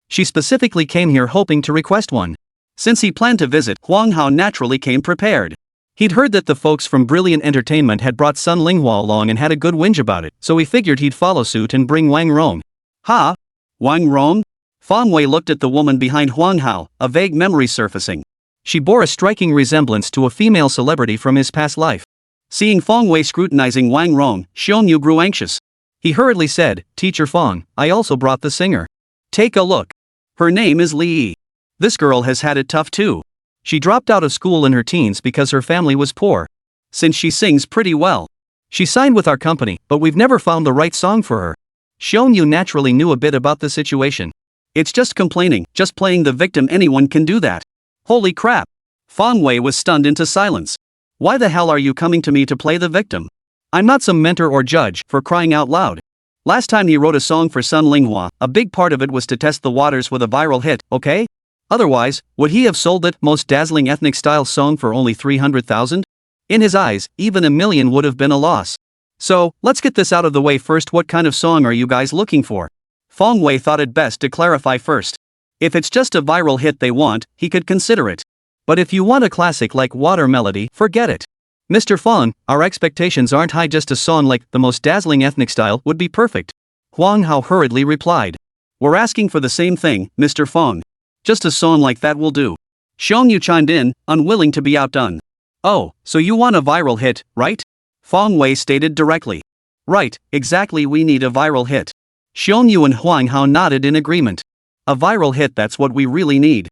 she specifically came here hoping to request one. Since he planned to visit, Huang Hao naturally came prepared. He'd heard that the folks from Brilliant Entertainment had brought Sun Linghua along and had a good whinge about it, so he figured he'd follow suit and bring Wang Rong. Ha? Wang Rong? Fong Wei looked at the woman behind Huang Hao, a vague memory surfacing. She bore a striking resemblance to a female celebrity from his past life. Seeing Fong Wei scrutinizing Wang Rong, Xiong Yu grew anxious. He hurriedly said, Teacher Fong, I also brought the singer. Take a look. Her name is Li Yi. This girl has had it tough too. She dropped out of school in her teens because her family was poor. Since she sings pretty well. She signed with our company, but we've never found the right song for her. Xiong Yu naturally knew a bit about the situation. It's just complaining, just playing the victim. Anyone can do that. Holy crap. Fong Wei was stunned into silence. Why the hell are you coming to me to play the victim? I'm not some mentor or judge, for crying out loud. Last time he wrote a song for Sun Linghua, a big part of it was to test the waters with a viral hit, okay? Otherwise, would he have sold that most dazzling ethnic style song for only 300,000? In his eyes, even $1 million would have been a loss. So, let's get this out of the way first. What kind of song are you guys looking for? Fong Wei thought it best to clarify first. If it's just a viral hit they want, he could consider it. But if you want a classic like Water Melody, forget it. Mr. Fong, our expectations aren't high. Just a song like the most dazzling ethnic style would be perfect. Huang Hao hurriedly replied. We're asking for the same thing, Mr. Fong. Just a song like that will do. Xiong Yu chimed in, unwilling to be outdone. Oh, so you want a viral hit, right? Fong Wei stated directly. Right, exactly, we need a viral hit. Xiong Yu and Huang Hao nodded in agreement. A viral hit, that's what we really need.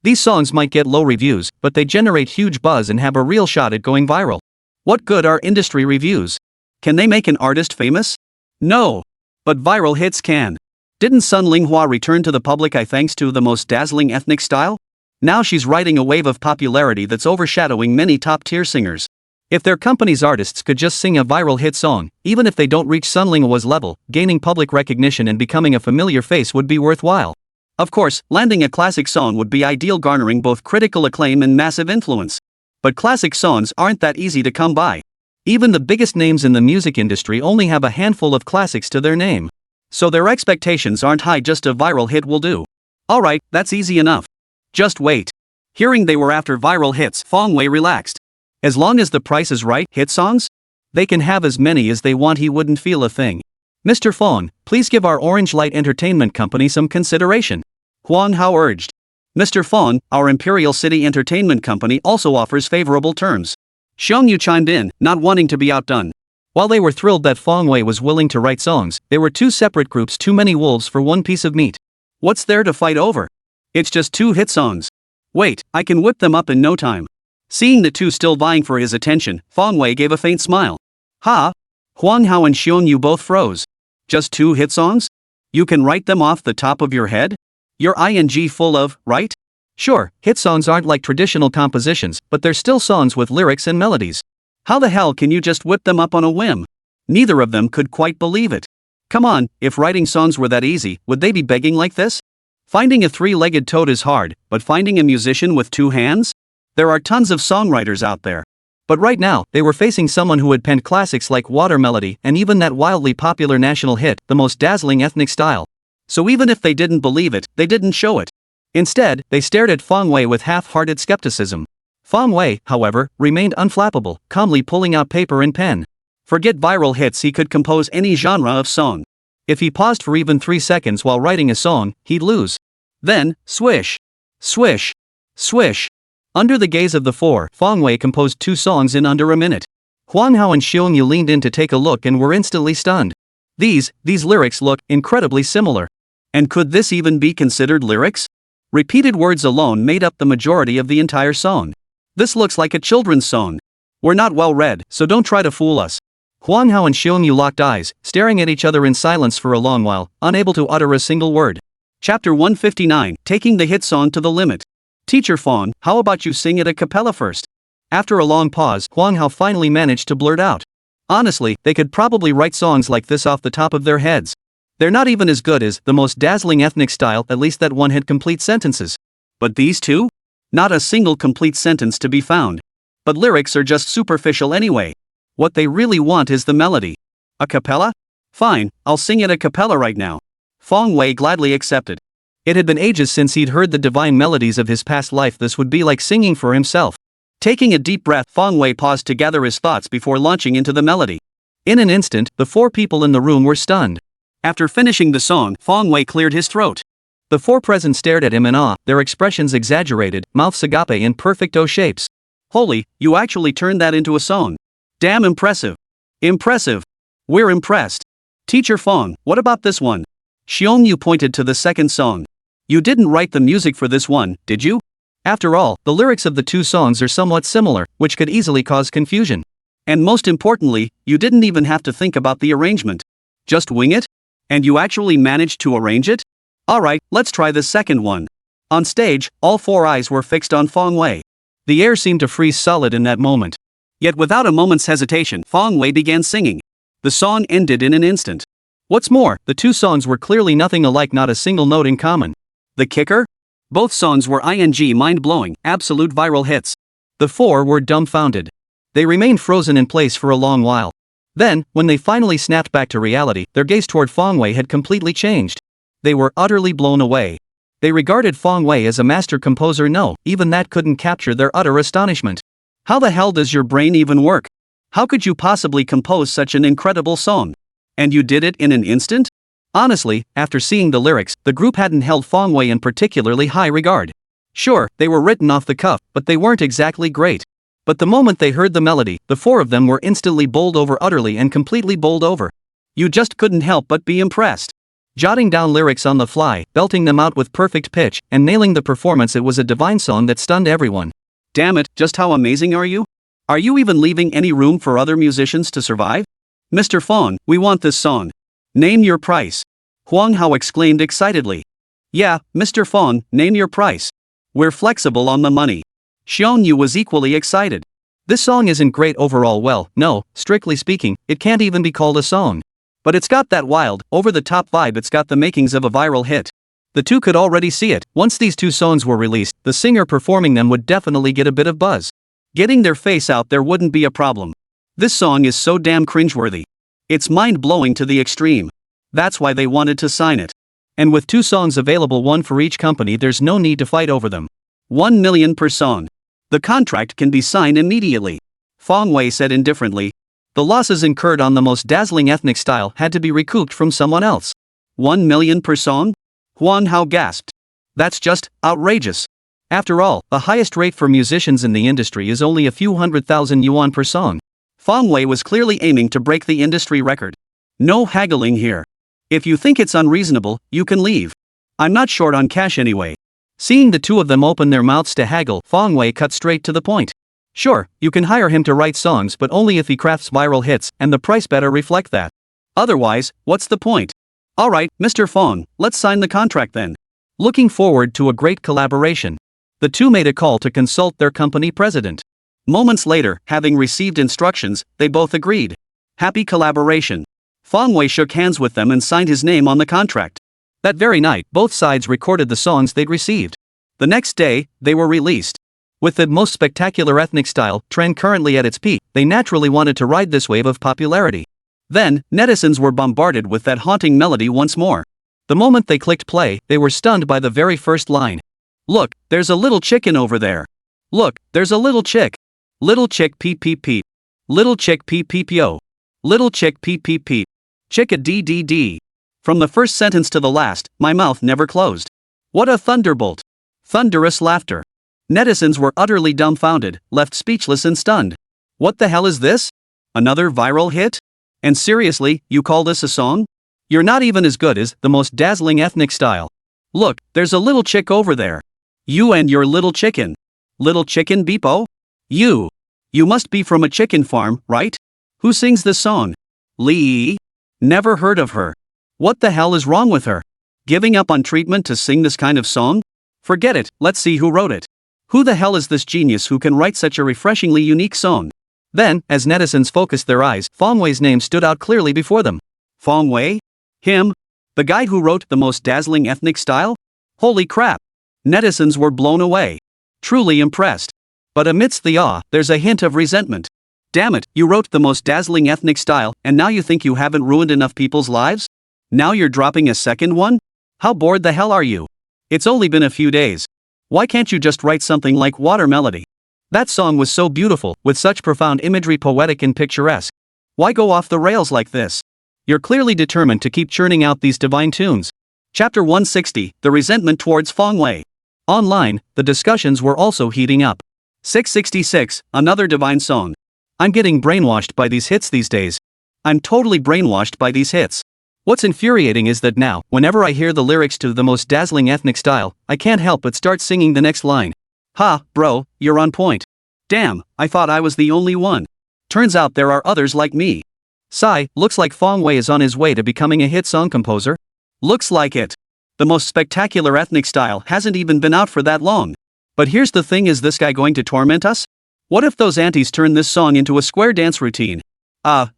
These songs might get low reviews, but they generate huge buzz and have a real shot at going viral. What good are industry reviews? Can they make an artist famous? No. But viral hits can. Didn't Sun Linghua return to the public eye thanks to the most dazzling ethnic style? Now she's riding a wave of popularity that's overshadowing many top-tier singers. If their company's artists could just sing a viral hit song, even if they don't reach Sun Linghua's level, gaining public recognition and becoming a familiar face would be worthwhile. Of course, landing a classic song would be ideal, garnering both critical acclaim and massive influence. But classic songs aren't that easy to come by. Even the biggest names in the music industry only have a handful of classics to their name. So their expectations aren't high, just a viral hit will do. Alright, that's easy enough. Just wait. Hearing they were after viral hits, Fong Wei relaxed. As long as the price is right, hit songs? They can have as many as they want, he wouldn't feel a thing. Mr. Fong, please give our Orange Light Entertainment Company some consideration. Huang Hao urged. Mr. Fong, our Imperial City Entertainment Company also offers favorable terms. Xiong Yu chimed in, not wanting to be outdone. While they were thrilled that Fong Wei was willing to write songs, they were two separate groups, too many wolves for one piece of meat. What's there to fight over? It's just 2 hit songs. Wait, I can whip them up in no time. Seeing the two still vying for his attention, Fong Wei gave a faint smile. Ha! Huang Hao and Xiong Yu both froze. Just 2 hit songs? You can write them off the top of your head? You're ing full of, right? Sure, hit songs aren't like traditional compositions, but they're still songs with lyrics and melodies. How the hell can you just whip them up on a whim? Neither of them could quite believe it. Come on, if writing songs were that easy, would they be begging like this? Finding a 3-legged toad is hard, but finding a musician with 2 hands? There are tons of songwriters out there. But right now, they were facing someone who had penned classics like Water Melody and even that wildly popular national hit, The Most Dazzling Ethnic Style. So even if they didn't believe it, they didn't show it. Instead, they stared at Fong Wei with half-hearted skepticism. Fong Wei, however, remained unflappable, calmly pulling out paper and pen. Forget viral hits, he could compose any genre of song. If he paused for even 3 seconds while writing a song, he'd lose. Then, swish, swish, swish. Under the gaze of the 4, Fong Wei composed 2 songs in under a minute. Huang Hao and Xiong Yu leaned in to take a look and were instantly stunned. These lyrics look incredibly similar. And could this even be considered lyrics? Repeated words alone made up the majority of the entire song. This looks like a children's song. We're not well read, so don't try to fool us. Huang Hao and Xiong Yu locked eyes, staring at each other in silence for a long while, unable to utter a single word. Chapter 159, Taking the Hit Song to the Limit. Teacher Fong, how about you sing it a cappella first? After a long pause, Huang Hao finally managed to blurt out. Honestly, they could probably write songs like this off the top of their heads. They're not even as good as The Most Dazzling Ethnic Style, at least that one had complete sentences. But these two? Not a single complete sentence to be found. But lyrics are just superficial anyway. What they really want is the melody. A cappella? Fine, I'll sing it a cappella right now. Fong Wei gladly accepted. It had been ages since he'd heard the divine melodies of his past life. This would be like singing for himself. Taking a deep breath, Fong Wei paused to gather his thoughts before launching into the melody. In an instant, the 4 people in the room were stunned. After finishing the song, Fong Wei cleared his throat. The 4 present stared at him in awe, their expressions exaggerated, mouths agape in perfect O shapes. Holy, you actually turned that into a song. Damn impressive. Impressive. We're impressed. Teacher Fong, what about this one? Xiong Yu pointed to the second song. You didn't write the music for this one, did you? After all, the lyrics of the 2 songs are somewhat similar, which could easily cause confusion. And most importantly, you didn't even have to think about the arrangement. Just wing it? And you actually managed to arrange it? Alright, let's try the second one. On stage, all 4 eyes were fixed on Fong Wei. The air seemed to freeze solid in that moment. Yet without a moment's hesitation, Fong Wei began singing. The song ended in an instant. What's more, the 2 songs were clearly nothing alike, not a single note in common. The kicker? Both songs were mind-blowing, absolute viral hits. The 4 were dumbfounded. They remained frozen in place for a long while. Then, when they finally snapped back to reality, their gaze toward Fong Wei had completely changed. They were utterly blown away. They regarded Fong Wei as a master composer. No, even that couldn't capture their utter astonishment. How the hell does your brain even work? How could you possibly compose such an incredible song? And you did it in an instant? Honestly, after seeing the lyrics, the group hadn't held Fong Wei in particularly high regard. Sure, they were written off the cuff, but they weren't exactly great. But the moment they heard the melody, the 4 of them were instantly bowled over, utterly and completely bowled over. You just couldn't help but be impressed. Jotting down lyrics on the fly, belting them out with perfect pitch, and nailing the performance, it was a divine song that stunned everyone. Damn it, just how amazing are you? Are you even leaving any room for other musicians to survive? Mr. Fong, we want this song. Name your price. Huang Hao exclaimed excitedly. Yeah, Mr. Fong, name your price. We're flexible on the money. Xiong Yu was equally excited. This song isn't great overall. Well, no, strictly speaking, it can't even be called a song. But it's got that wild, over-the-top vibe. It's got the makings of a viral hit. The 2 could already see it. Once these 2 songs were released, the singer performing them would definitely get a bit of buzz. Getting their face out there wouldn't be a problem. This song is so damn cringeworthy. It's mind-blowing to the extreme. That's why they wanted to sign it. And with 2 songs available, one for each company, there's no need to fight over them. 1 million per song. The contract can be signed immediately. Fong Wei said indifferently. The losses incurred on the most dazzling ethnic style had to be recouped from someone else. 1 million per song? Huan Hao gasped. That's just outrageous. After all, the highest rate for musicians in the industry is only a few 100,000 yuan per song. Fong Wei was clearly aiming to break the industry record. No haggling here. If you think it's unreasonable, you can leave. I'm not short on cash anyway. Seeing the two of them open their mouths to haggle, Fong Wei cut straight to the point. Sure, you can hire him to write songs, but only if he crafts viral hits, and the price better reflect that. Otherwise, what's the point? Alright, Mr. Fong, let's sign the contract then. Looking forward to a great collaboration. The two made a call to consult their company president. Moments later, having received instructions, they both agreed. Happy collaboration. Fong Wei shook hands with them and signed his name on the contract. That very night, both sides recorded the songs they'd received. The next day, they were released. With the most spectacular ethnic style trend currently at its peak, they naturally wanted to ride this wave of popularity. Then, netizens were bombarded with that haunting melody once more. The moment they clicked play, they were stunned by the very first line. Look, there's a little chicken over there. Look, there's a little chick. Little chick peep peep peep. Little chick peep peep yo. Little chick peep peep peep. Chick a dee dee dee. From the first sentence to the last, my mouth never closed. What a thunderbolt. Thunderous laughter. Netizens were utterly dumbfounded, left speechless and stunned. What the hell is this? Another viral hit? And seriously, you call this a song? You're not even as good as the most dazzling ethnic style. Look, there's a little chick over there. You and your little chicken. Little chicken Beepo? You must be from a chicken farm, right? Who sings this song? Lee? Never heard of her. What the hell is wrong with her? Giving up on treatment to sing this kind of song? Forget it, let's see who wrote it. Who the hell is this genius who can write such a refreshingly unique song? Then, as netizens focused their eyes, Fong Wei's name stood out clearly before them. Fong Wei? Him? The guy who wrote the most dazzling ethnic style? Holy crap! Netizens were blown away. Truly impressed. But amidst the awe, there's a hint of resentment. Damn it, you wrote the most dazzling ethnic style, and now you think you haven't ruined enough people's lives? Now you're dropping a second one? How bored the hell are you? It's only been a few days. Why can't you just write something like Water Melody? That song was so beautiful, with such profound imagery, poetic and picturesque. Why go off the rails like this? You're clearly determined to keep churning out these divine tunes. Chapter 160, The Resentment Towards Fong Wei. Online, the discussions were also heating up. 666, another divine song. I'm getting brainwashed by these hits these days. I'm totally brainwashed by these hits. What's infuriating is that now, whenever I hear the lyrics to the most dazzling ethnic style, I can't help but start singing the next line. Ha, bro, you're on point. Damn, I thought I was the only one. Turns out there are others like me. Sigh, looks like Fong Wei is on his way to becoming a hit song composer. Looks like it. The most spectacular ethnic style hasn't even been out for that long. But here's the thing, is this guy going to torment us? What if those aunties turn this song into a square dance routine?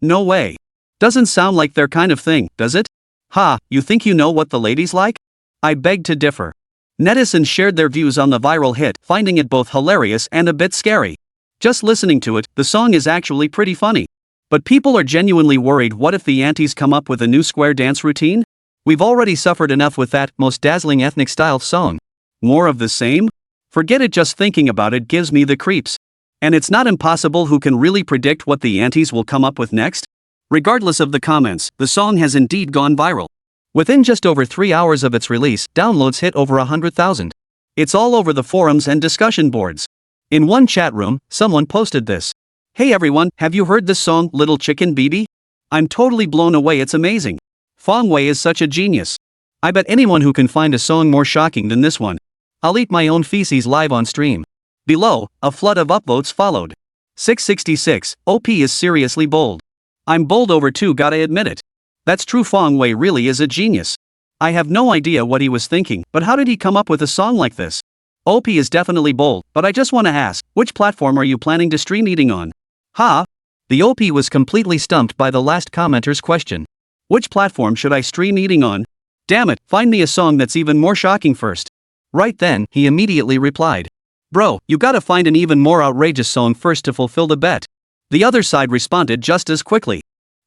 No way. Doesn't sound like their kind of thing, does it? Ha, you think you know what the ladies like? I beg to differ. Netizens shared their views on the viral hit, finding it both hilarious and a bit scary. Just listening to it, the song is actually pretty funny. But people are genuinely worried, what if the aunties come up with a new square dance routine? We've already suffered enough with that most dazzling ethnic style song. More of the same? Forget it, just thinking about it gives me the creeps. And it's not impossible, who can really predict what the aunties will come up with next? Regardless of the comments, the song has indeed gone viral. Within just over 3 hours of its release, downloads hit over 100,000. It's all over the forums and discussion boards. In one chat room, someone posted this. Hey everyone, have you heard this song, Little Chicken BB? I'm totally blown away, it's amazing. Fong Wei is such a genius. I bet anyone who can find a song more shocking than this one. I'll eat my own feces live on stream. Below, a flood of upvotes followed. 666, OP is seriously bold. I'm bowled over too, gotta admit it. That's true, Fong Wei really is a genius. I have no idea what he was thinking, but how did he come up with a song like this? OP is definitely bold, but I just wanna ask, which platform are you planning to stream eating on? Ha! The OP was completely stumped by the last commenter's question. Which platform should I stream eating on? Damn it, find me a song that's even more shocking first. Right then, he immediately replied. Bro, you gotta find an even more outrageous song first to fulfill the bet. The other side responded just as quickly.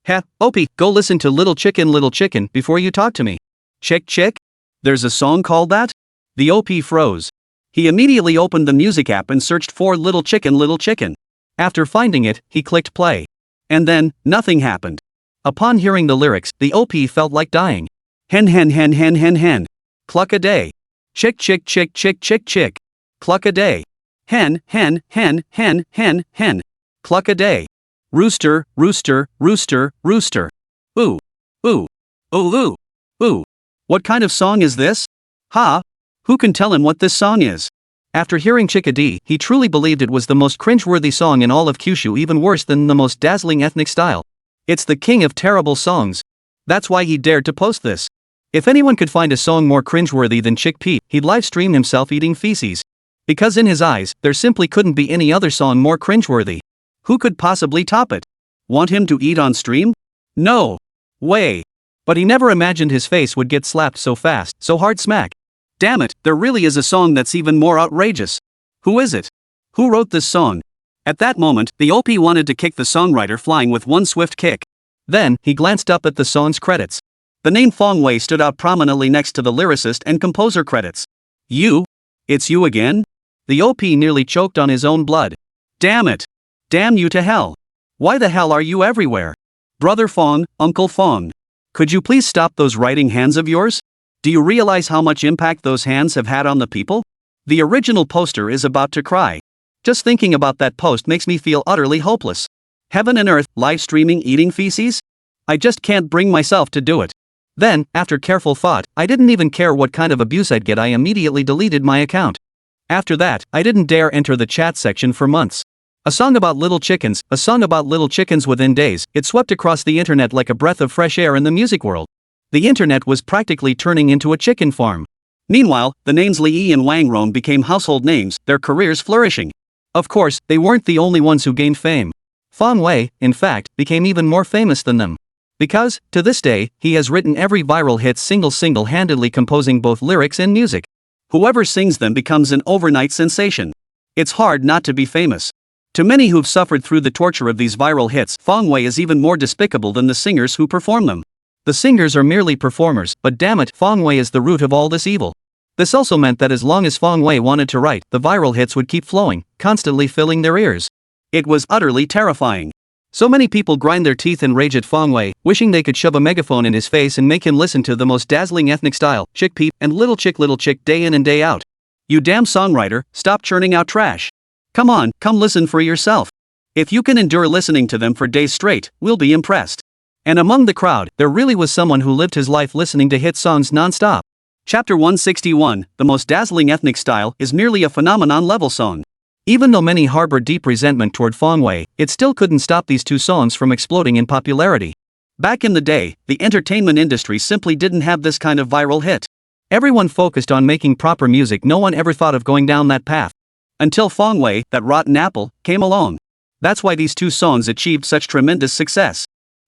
Heh, OP, go listen to Little Chicken before you talk to me. Chick? There's a song called that? The OP froze. He immediately opened the music app and searched for Little Chicken Little Chicken. After finding it, he clicked play. And then, nothing happened. Upon hearing the lyrics, the OP felt like dying. Hen hen hen hen hen hen. Cluck a day. Chick chick chick chick chick chick. Cluck a day. Hen hen hen hen hen hen. Cluck a day. Rooster rooster rooster rooster. Ooh. Ooh. Ooh ooh. Ooh. What kind of song is this? Ha! Who can tell him what this song is? After hearing Chickadee, he truly believed it was the most cringeworthy song in all of Kyushu, even worse than the most dazzling ethnic style. It's the king of terrible songs. That's why he dared to post this. If anyone could find a song more cringeworthy than Chickpea, he'd livestream himself eating feces. Because in his eyes, there simply couldn't be any other song more cringeworthy. Who could possibly top it? Want him to eat on stream? No way. But he never imagined his face would get slapped so fast, so hard smack. Damn it, there really is a song that's even more outrageous. Who is it? Who wrote this song? At that moment, the OP wanted to kick the songwriter flying with one swift kick. Then, he glanced up at the song's credits. The name Fong Wei stood out prominently next to the lyricist and composer credits. You? It's you again? The OP nearly choked on his own blood. Damn it! Damn you to hell! Why the hell are you everywhere? Brother Fong, Uncle Fong. Could you please stop those writing hands of yours? Do you realize how much impact those hands have had on the people? The original poster is about to cry. Just thinking about that post makes me feel utterly hopeless. Heaven and earth, live streaming eating feces? I just can't bring myself to do it. Then, after careful thought, I didn't even care what kind of abuse I'd get. I immediately deleted my account. After that, I didn't dare enter the chat section for months. A song about little chickens within days, it swept across the internet like a breath of fresh air in the music world. The internet was practically turning into a chicken farm. Meanwhile, the names Li Yi and Wang Rong became household names, their careers flourishing. Of course, they weren't the only ones who gained fame. Fong Wei, in fact, became even more famous than them. Because, to this day, he has written every viral hit single-handedly, composing both lyrics and music. Whoever sings them becomes an overnight sensation. It's hard not to be famous. To many who've suffered through the torture of these viral hits, Fong Wei is even more despicable than the singers who perform them. The singers are merely performers, but damn it, Fong Wei is the root of all this evil. This also meant that as long as Fong Wei wanted to write, the viral hits would keep flowing, constantly filling their ears. It was utterly terrifying. So many people grind their teeth in rage at Fong Wei, wishing they could shove a megaphone in his face and make him listen to the most dazzling ethnic style, Chickpea, and Little Chick day in and day out. You damn songwriter, stop churning out trash. Come on, come listen for yourself. If you can endure listening to them for days straight, we'll be impressed. And among the crowd, there really was someone who lived his life listening to hit songs non-stop. Chapter 161, The Most Dazzling Ethnic Style, is merely a phenomenon-level song. Even though many harbored deep resentment toward Fong Wei, it still couldn't stop these two songs from exploding in popularity. Back in the day, the entertainment industry simply didn't have this kind of viral hit. Everyone focused on making proper music. No one ever thought of going down that path. Until Fong Wei, that rotten apple, came along. That's why these two songs achieved such tremendous success.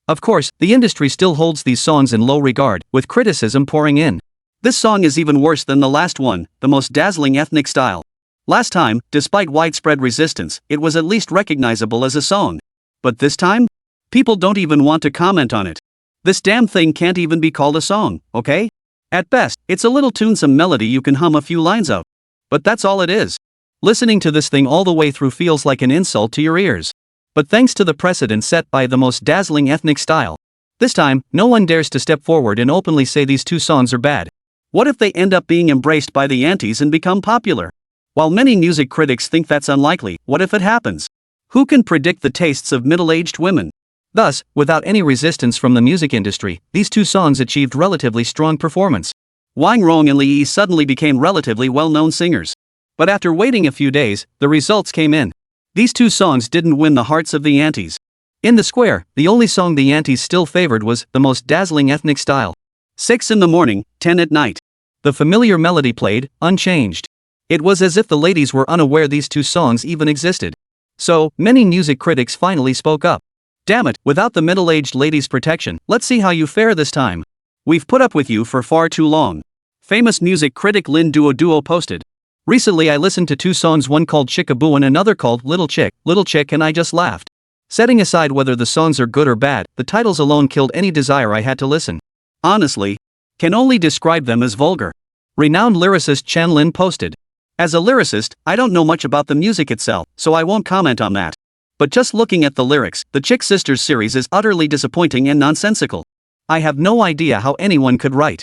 Of course, the industry still holds these songs in low regard, with criticism pouring in. This song is even worse than the last one, The Most Dazzling Ethnic Style. Last time, despite widespread resistance, it was at least recognizable as a song. But this time? People don't even want to comment on it. This damn thing can't even be called a song, okay? At best, it's a little tune-some melody you can hum a few lines of. But that's all it is. Listening to this thing all the way through feels like an insult to your ears. But thanks to the precedent set by The Most Dazzling Ethnic Style, this time, no one dares to step forward and openly say these two songs are bad. What if they end up being embraced by the antis and become popular? While many music critics think that's unlikely, what if it happens? Who can predict the tastes of middle-aged women? Thus, without any resistance from the music industry, these two songs achieved relatively strong performance. Wang Rong and Li Yi suddenly became relatively well-known singers. But after waiting a few days, the results came in. These two songs didn't win the hearts of the antis. In the square, the only song the antis still favored was The Most Dazzling Ethnic Style. 6 in the morning, 10 at night. The familiar melody played, unchanged. It was as if the ladies were unaware these two songs even existed. So, many music critics finally spoke up. Damn it, without the middle-aged ladies' protection, let's see how you fare this time. We've put up with you for far too long. Famous music critic Lin Duo posted. Recently I listened to two songs, one called Chickaboo and another called Little Chick, and I just laughed. Setting aside whether the songs are good or bad, the titles alone killed any desire I had to listen. Honestly, can only describe them as vulgar. Renowned lyricist Chen Lin posted. As a lyricist, I don't know much about the music itself, so I won't comment on that. But just looking at the lyrics, the Chick Sisters series is utterly disappointing and nonsensical. I have no idea how anyone could write.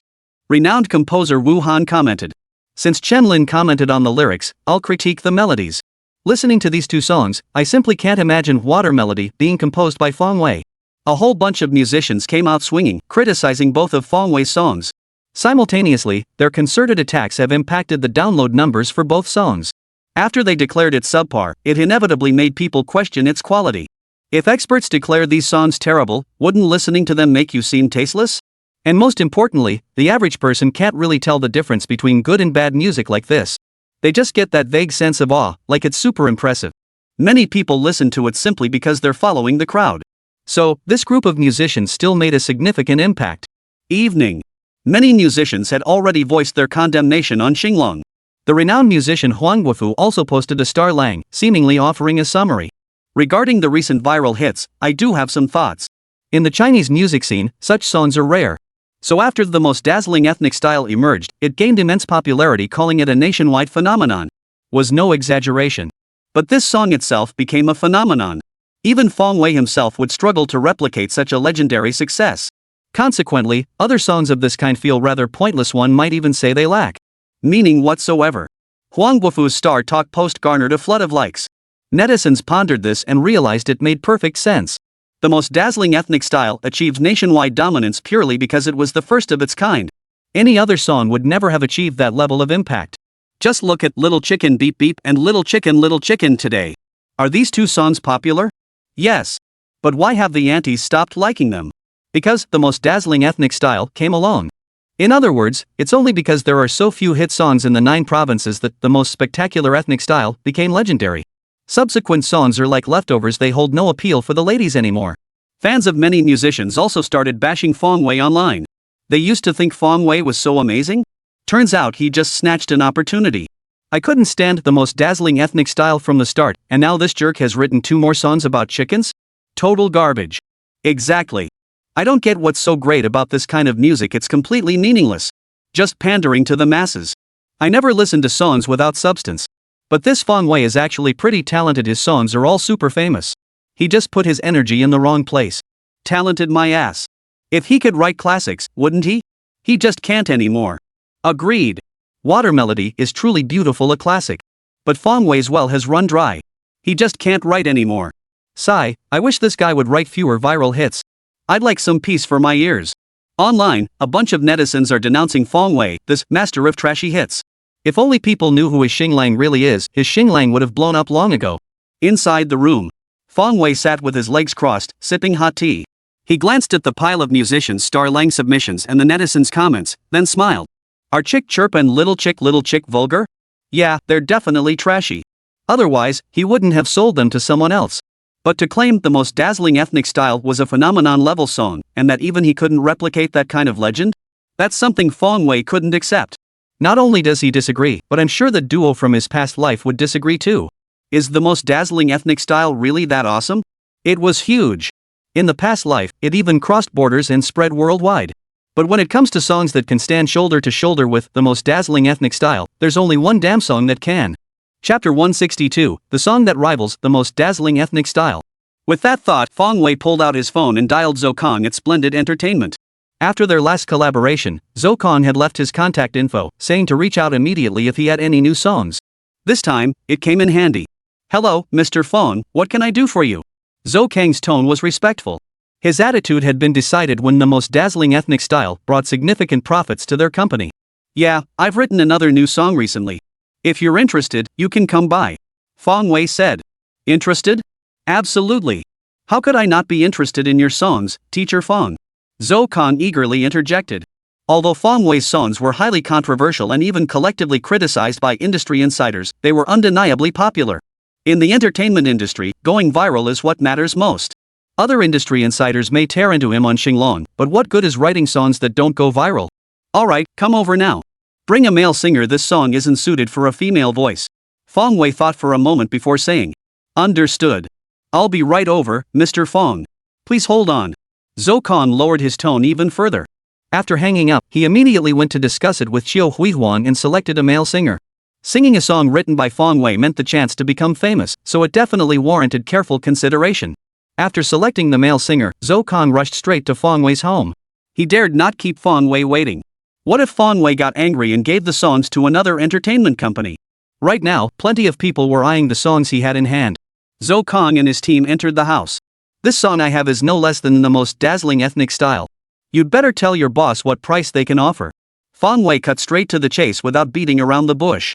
Renowned composer Wu Han commented. Since Chen Lin commented on the lyrics, I'll critique the melodies. Listening to these two songs, I simply can't imagine Water Melody being composed by Fong Wei. A whole bunch of musicians came out swinging, criticizing both of Fong Wei's songs. Simultaneously, their concerted attacks have impacted the download numbers for both songs. After they declared it subpar, it inevitably made people question its quality. If experts declare these songs terrible, wouldn't listening to them make you seem tasteless? And most importantly, the average person can't really tell the difference between good and bad music like this. They just get that vague sense of awe, like it's super impressive. Many people listen to it simply because they're following the crowd. So, this group of musicians still made a significant impact. Evening. Many musicians had already voiced their condemnation on Xinglong. The renowned musician Huang Guofu also posted a star lang, seemingly offering a summary. Regarding the recent viral hits, I do have some thoughts. In the Chinese music scene, such songs are rare. So after the most dazzling ethnic style emerged, it gained immense popularity, calling it a nationwide phenomenon. Was no exaggeration. But this song itself became a phenomenon. Even Fong Wei himself would struggle to replicate such a legendary success. Consequently, other songs of this kind feel rather pointless, one might even say they lack meaning whatsoever. Huang Guofu's Star Talk post garnered a flood of likes. Netizens pondered this and realized it made perfect sense. The most dazzling ethnic style achieved nationwide dominance purely because it was the first of its kind. Any other song would never have achieved that level of impact. Just look at Little Chicken Beep Beep and Little Chicken today. Are these two songs popular? Yes. But why have the aunties stopped liking them? Because the most dazzling ethnic style came along. In other words, it's only because there are so few hit songs in the 9 provinces that the most spectacular ethnic style became legendary. Subsequent songs are like leftovers, they hold no appeal for the ladies anymore. Fans of many musicians also started bashing Fong Wei online. They used to think Fong Wei was so amazing? Turns out he just snatched an opportunity. I couldn't stand the most dazzling ethnic style from the start, and now this jerk has written 2 more songs about chickens? Total garbage. Exactly. I don't get what's so great about this kind of music, it's completely meaningless. Just pandering to the masses. I never listened to songs without substance. But this Fong Wei is actually pretty talented, his songs are all super famous. He just put his energy in the wrong place. Talented my ass. If he could write classics, wouldn't he? He just can't anymore. Agreed. Water Melody is truly beautiful, a classic. But Fong Wei's well has run dry. He just can't write anymore. Sigh, I wish this guy would write fewer viral hits. I'd like some peace for my ears. Online, a bunch of netizens are denouncing Fong Wei, this master of trashy hits. If only people knew who his Xinglang really is, his Xinglang would have blown up long ago. Inside the room, Fong Wei sat with his legs crossed, sipping hot tea. He glanced at the pile of musicians' star lang submissions and the netizens' comments, then smiled. Are Chick Chirp and Little Chick vulgar? Yeah, they're definitely trashy. Otherwise, he wouldn't have sold them to someone else. But to claim the most dazzling ethnic style was a phenomenon-level song, and that even he couldn't replicate that kind of legend? That's something Fong Wei couldn't accept. Not only does he disagree, but I'm sure the duo from his past life would disagree too. Is the most dazzling ethnic style really that awesome? It was huge. In the past life, it even crossed borders and spread worldwide. But when it comes to songs that can stand shoulder to shoulder with the most dazzling ethnic style, there's only one damn song that can. Chapter 162, the song that rivals the most dazzling ethnic style. With that thought, Fong Wei pulled out his phone and dialed Zhou Kong at Splendid Entertainment. After their last collaboration, Zhou Kong had left his contact info, saying to reach out immediately if he had any new songs. This time, it came in handy. Hello, Mr. Fong, what can I do for you? Zhou Kang's tone was respectful. His attitude had been decided when the most dazzling ethnic style brought significant profits to their company. Yeah, I've written another new song recently. If you're interested, you can come by. Fong Wei said. Interested? Absolutely. How could I not be interested in your songs, Teacher Fong? Zhou Kong eagerly interjected. Although Fong Wei's songs were highly controversial and even collectively criticized by industry insiders, they were undeniably popular. In the entertainment industry, going viral is what matters most. Other industry insiders may tear into him on Xinglong, but what good is writing songs that don't go viral? Alright, come over now. Bring a male singer, this song isn't suited for a female voice. Fong Wei thought for a moment before saying. Understood. I'll be right over, Mr. Fong. Please hold on. Zhou Kong lowered his tone even further. After hanging up, he immediately went to discuss it with Qiu Huihuang and selected a male singer. Singing a song written by Fong Wei meant the chance to become famous, so it definitely warranted careful consideration. After selecting the male singer, Zhou Kong rushed straight to Fong Wei's home. He dared not keep Fong Wei waiting. What if Fong Wei got angry and gave the songs to another entertainment company? Right now, plenty of people were eyeing the songs he had in hand. Zhou Kong and his team entered the house. This song I have is no less than the most dazzling ethnic style. You'd better tell your boss what price they can offer. Fong Wei cut straight to the chase without beating around the bush.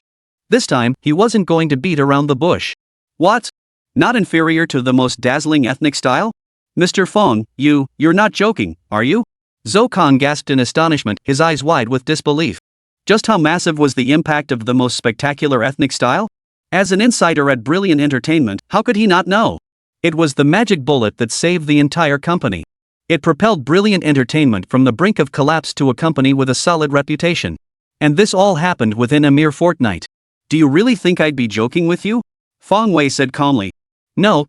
This time, he wasn't going to beat around the bush. What? Not inferior to the most dazzling ethnic style? Mr. Fong, you're not joking, are you? Zhou Kong gasped in astonishment, his eyes wide with disbelief. Just how massive was the impact of the most spectacular ethnic style? As an insider at Brilliant Entertainment, how could he not know? It was the magic bullet that saved the entire company. It propelled Brilliant Entertainment from the brink of collapse to a company with a solid reputation. And this all happened within a mere fortnight. Do you really think I'd be joking with you? Fong Wei said calmly. No,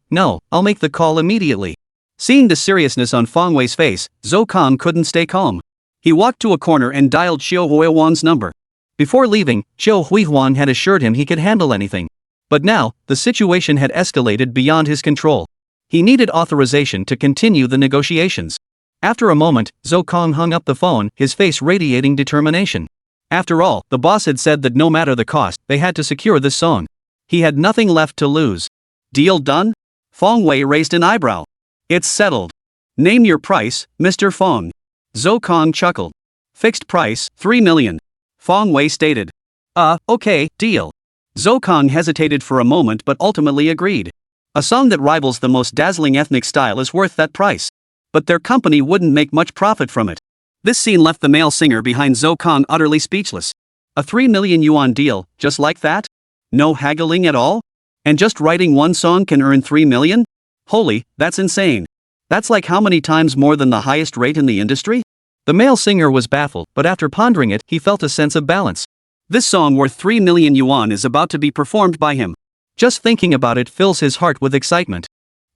I'll make the call immediately. Seeing the seriousness on Fong Wei's face, Zhou Kong couldn't stay calm. He walked to a corner and dialed Xiao Huihuan's number. Before leaving, Xiao Huihuan had assured him he could handle anything. But now, the situation had escalated beyond his control. He needed authorization to continue the negotiations. After a moment, Zhou Kong hung up the phone, his face radiating determination. After all, the boss had said that no matter the cost, they had to secure this song. He had nothing left to lose. Deal done? Fong Wei raised an eyebrow. It's settled. Name your price, Mr. Fong. Zhou Kong chuckled. Fixed price, 3 million. Fong Wei stated. Okay, deal. Zhou Kong hesitated for a moment but ultimately agreed. A song that rivals the most dazzling ethnic style is worth that price. But their company wouldn't make much profit from it. This scene left the male singer behind Zhou Kong utterly speechless. A 3 million yuan deal, just like that? No haggling at all? And just writing one song can earn 3 million? Holy, that's insane. That's like how many times more than the highest rate in the industry? The male singer was baffled, but after pondering it, he felt a sense of balance. This song worth 3 million yuan is about to be performed by him. Just thinking about it fills his heart with excitement.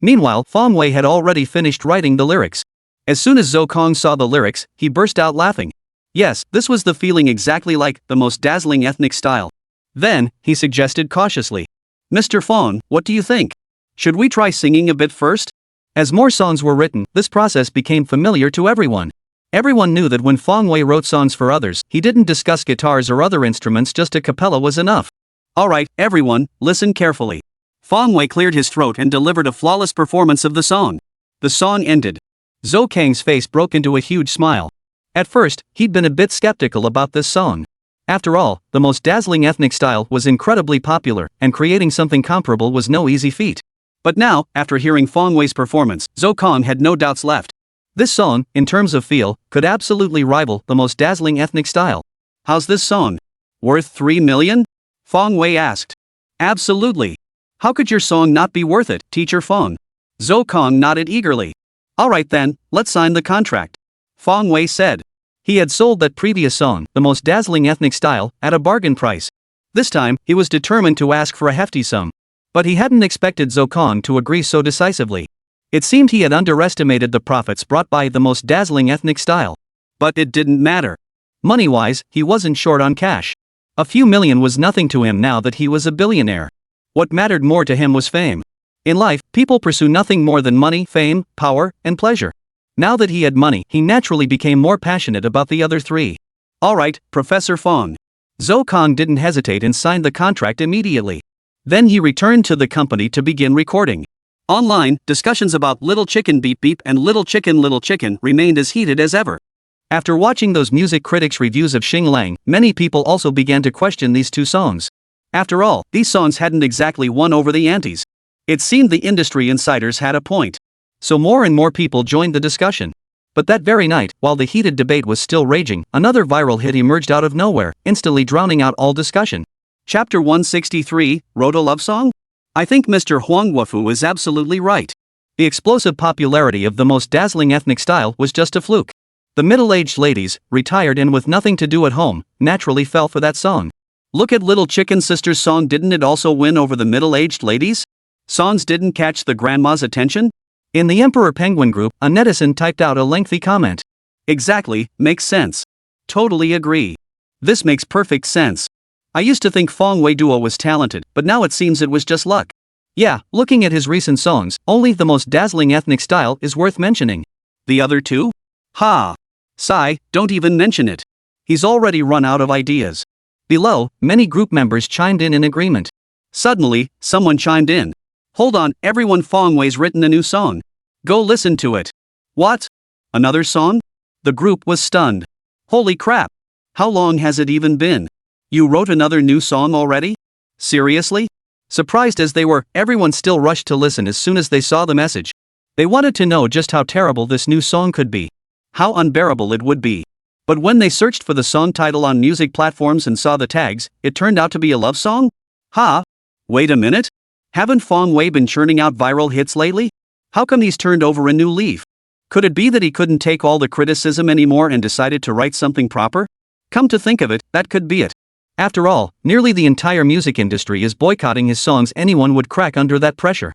Meanwhile, Fong Wei had already finished writing the lyrics. As soon as Zhou Kong saw the lyrics, he burst out laughing. Yes, this was the feeling exactly like the most dazzling ethnic style. Then, he suggested cautiously. Mr. Fong, what do you think? Should we try singing a bit first? As more songs were written, this process became familiar to everyone. Everyone knew that when Fong Wei wrote songs for others, he didn't discuss guitars or other instruments, just a cappella was enough. Alright, everyone, listen carefully. Fong Wei cleared his throat and delivered a flawless performance of the song. The song ended. Zhou Kang's face broke into a huge smile. At first, he'd been a bit skeptical about this song. After all, the most dazzling ethnic style was incredibly popular, and creating something comparable was no easy feat. But now, after hearing Fong Wei's performance, Zhou Kong had no doubts left. This song, in terms of feel, could absolutely rival the most dazzling ethnic style. How's this song? Worth 3 million? Fong Wei asked. Absolutely. How could your song not be worth it, Teacher Fong? Zhou Kong nodded eagerly. Alright then, let's sign the contract. Fong Wei said. He had sold that previous song, the most dazzling ethnic style, at a bargain price. This time, he was determined to ask for a hefty sum. But he hadn't expected Zhou Kong to agree so decisively. It seemed he had underestimated the profits brought by the most dazzling ethnic style. But it didn't matter. Money-wise, he wasn't short on cash. A few million was nothing to him now that he was a billionaire. What mattered more to him was fame. In life, people pursue nothing more than money, fame, power, and pleasure. Now that he had money, he naturally became more passionate about the other three. Alright, Professor Fong. Zhou Kong didn't hesitate and signed the contract immediately. Then he returned to the company to begin recording. Online, discussions about Little Chicken Beep Beep and Little Chicken remained as heated as ever. After watching those music critics' reviews of Xing Lang, many people also began to question these two songs. After all, these songs hadn't exactly won over the antis. It seemed the industry insiders had a point. So more and more people joined the discussion. But that very night, while the heated debate was still raging, another viral hit emerged out of nowhere, instantly drowning out all discussion. Chapter 163, Wrote a Love Song? I think Mr. Huang Wufu is absolutely right. The explosive popularity of the most dazzling ethnic style was just a fluke. The middle-aged ladies, retired and with nothing to do at home, naturally fell for that song. Look at Little Chicken Sister's song, didn't it also win over the middle-aged ladies? Songs didn't catch the grandma's attention? In the Emperor Penguin group, a netizen typed out a lengthy comment. Exactly, makes sense. Totally agree. This makes perfect sense. I used to think Fong Wei Duo was talented, but now it seems it was just luck. Yeah, looking at his recent songs, only the most dazzling ethnic style is worth mentioning. The other two? Ha! Sigh, don't even mention it. He's already run out of ideas. Below, many group members chimed in agreement. Suddenly, someone chimed in. Hold on, everyone, Fong Wei's written a new song. Go listen to it. What? Another song? The group was stunned. Holy crap! How long has it even been? You wrote another new song already? Seriously? Surprised as they were, everyone still rushed to listen as soon as they saw the message. They wanted to know just how terrible this new song could be. How unbearable it would be. But when they searched for the song title on music platforms and saw the tags, it turned out to be a love song? Ha! Wait a minute? Haven't Fong Wei been churning out viral hits lately? How come he's turned over a new leaf? Could it be that he couldn't take all the criticism anymore and decided to write something proper? Come to think of it, that could be it. After all, nearly the entire music industry is boycotting his songs. Anyone would crack under that pressure.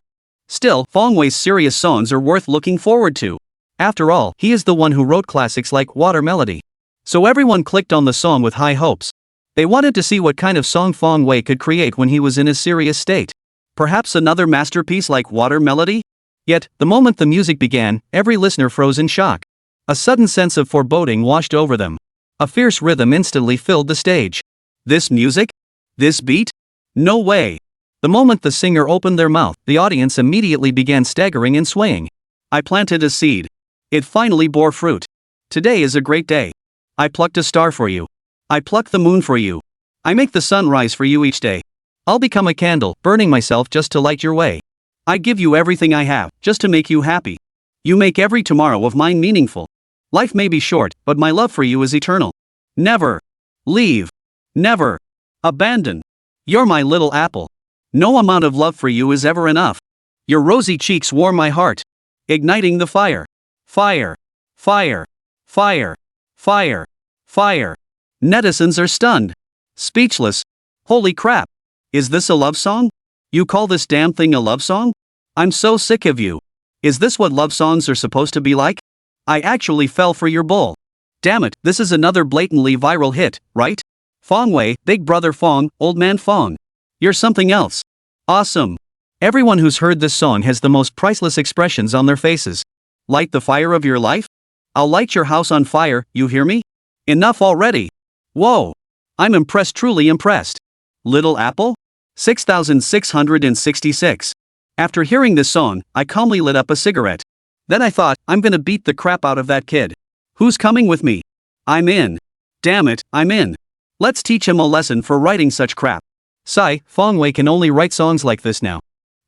Still, Fong Wei's serious songs are worth looking forward to. After all, he is the one who wrote classics like Water Melody. So everyone clicked on the song with high hopes. They wanted to see what kind of song Fong Wei could create when he was in a serious state. Perhaps another masterpiece like Water Melody? Yet, the moment the music began, every listener froze in shock. A sudden sense of foreboding washed over them. A fierce rhythm instantly filled the stage. This music? This beat? No way! The moment the singer opened their mouth, the audience immediately began staggering and swaying. I planted a seed. It finally bore fruit. Today is a great day. I plucked a star for you. I pluck the moon for you. I make the sun rise for you each day. I'll become a candle, burning myself just to light your way. I give you everything I have, just to make you happy. You make every tomorrow of mine meaningful. Life may be short, but my love for you is eternal. Never leave. Never abandon. You're my little apple. No amount of love for you is ever enough. Your rosy cheeks warm my heart, igniting the fire. Fire. Fire. Fire. Fire. Fire. Netizens are stunned. Speechless. Holy crap. Is this a love song? You call this damn thing a love song? I'm so sick of you. Is this what love songs are supposed to be like? I actually fell for your bull. Damn it, this is another blatantly viral hit, right? Fong Wei, Big Brother Fong, Old Man Fong. You're something else. Awesome. Everyone who's heard this song has the most priceless expressions on their faces. Light the fire of your life? I'll light your house on fire, you hear me? Enough already. Whoa. I'm impressed, truly impressed. Little Apple? 6666. After hearing this song, I calmly lit up a cigarette. Then I thought, I'm gonna beat the crap out of that kid. Who's coming with me? I'm in. Damn it, I'm in. Let's teach him a lesson for writing such crap. Sigh, Fong Wei can only write songs like this now.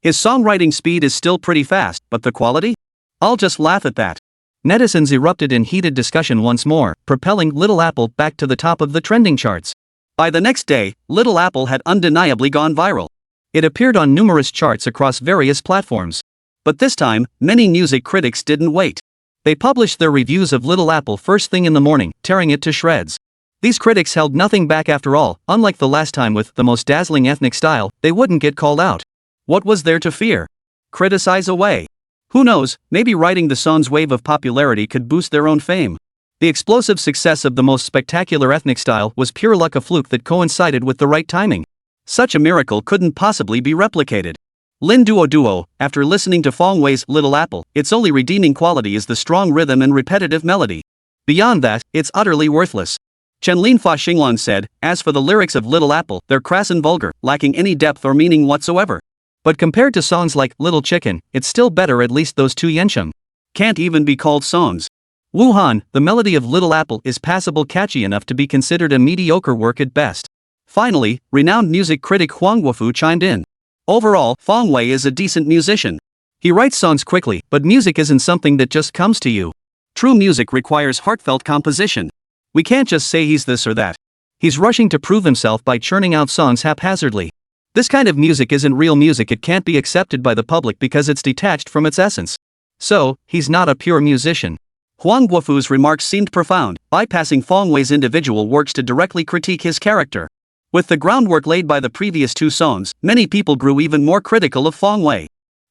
His songwriting speed is still pretty fast, but the quality? I'll just laugh at that. Netizens erupted in heated discussion once more, propelling Little Apple back to the top of the trending charts. By the next day, Little Apple had undeniably gone viral. It appeared on numerous charts across various platforms. But this time, many music critics didn't wait. They published their reviews of Little Apple first thing in the morning, tearing it to shreds. These critics held nothing back after all. Unlike the last time with the most dazzling ethnic style, they wouldn't get called out. What was there to fear? Criticize away. Who knows, maybe riding the song's wave of popularity could boost their own fame. The explosive success of the most spectacular ethnic style was pure luck, a fluke that coincided with the right timing. Such a miracle couldn't possibly be replicated. Lin Duo, after listening to Fong Wei's Little Apple, its only redeeming quality is the strong rhythm and repetitive melody. Beyond that, it's utterly worthless. Chenlin Fa Xinglan said, as for the lyrics of Little Apple, they're crass and vulgar, lacking any depth or meaning whatsoever. But compared to songs like Little Chicken, it's still better. At least those two Yensheng can't even be called songs. Wuhan, the melody of Little Apple is passable, catchy enough to be considered a mediocre work at best. Finally, renowned music critic Huang Guofu chimed in. Overall, Fong Wei is a decent musician. He writes songs quickly, but music isn't something that just comes to you. True music requires heartfelt composition. We can't just say he's this or that. He's rushing to prove himself by churning out songs haphazardly. This kind of music isn't real music. It can't be accepted by the public because it's detached from its essence. So, he's not a pure musician. Huang Guofu's remarks seemed profound, bypassing Fong Wei's individual works to directly critique his character. With the groundwork laid by the previous two songs, many people grew even more critical of Fong Wei.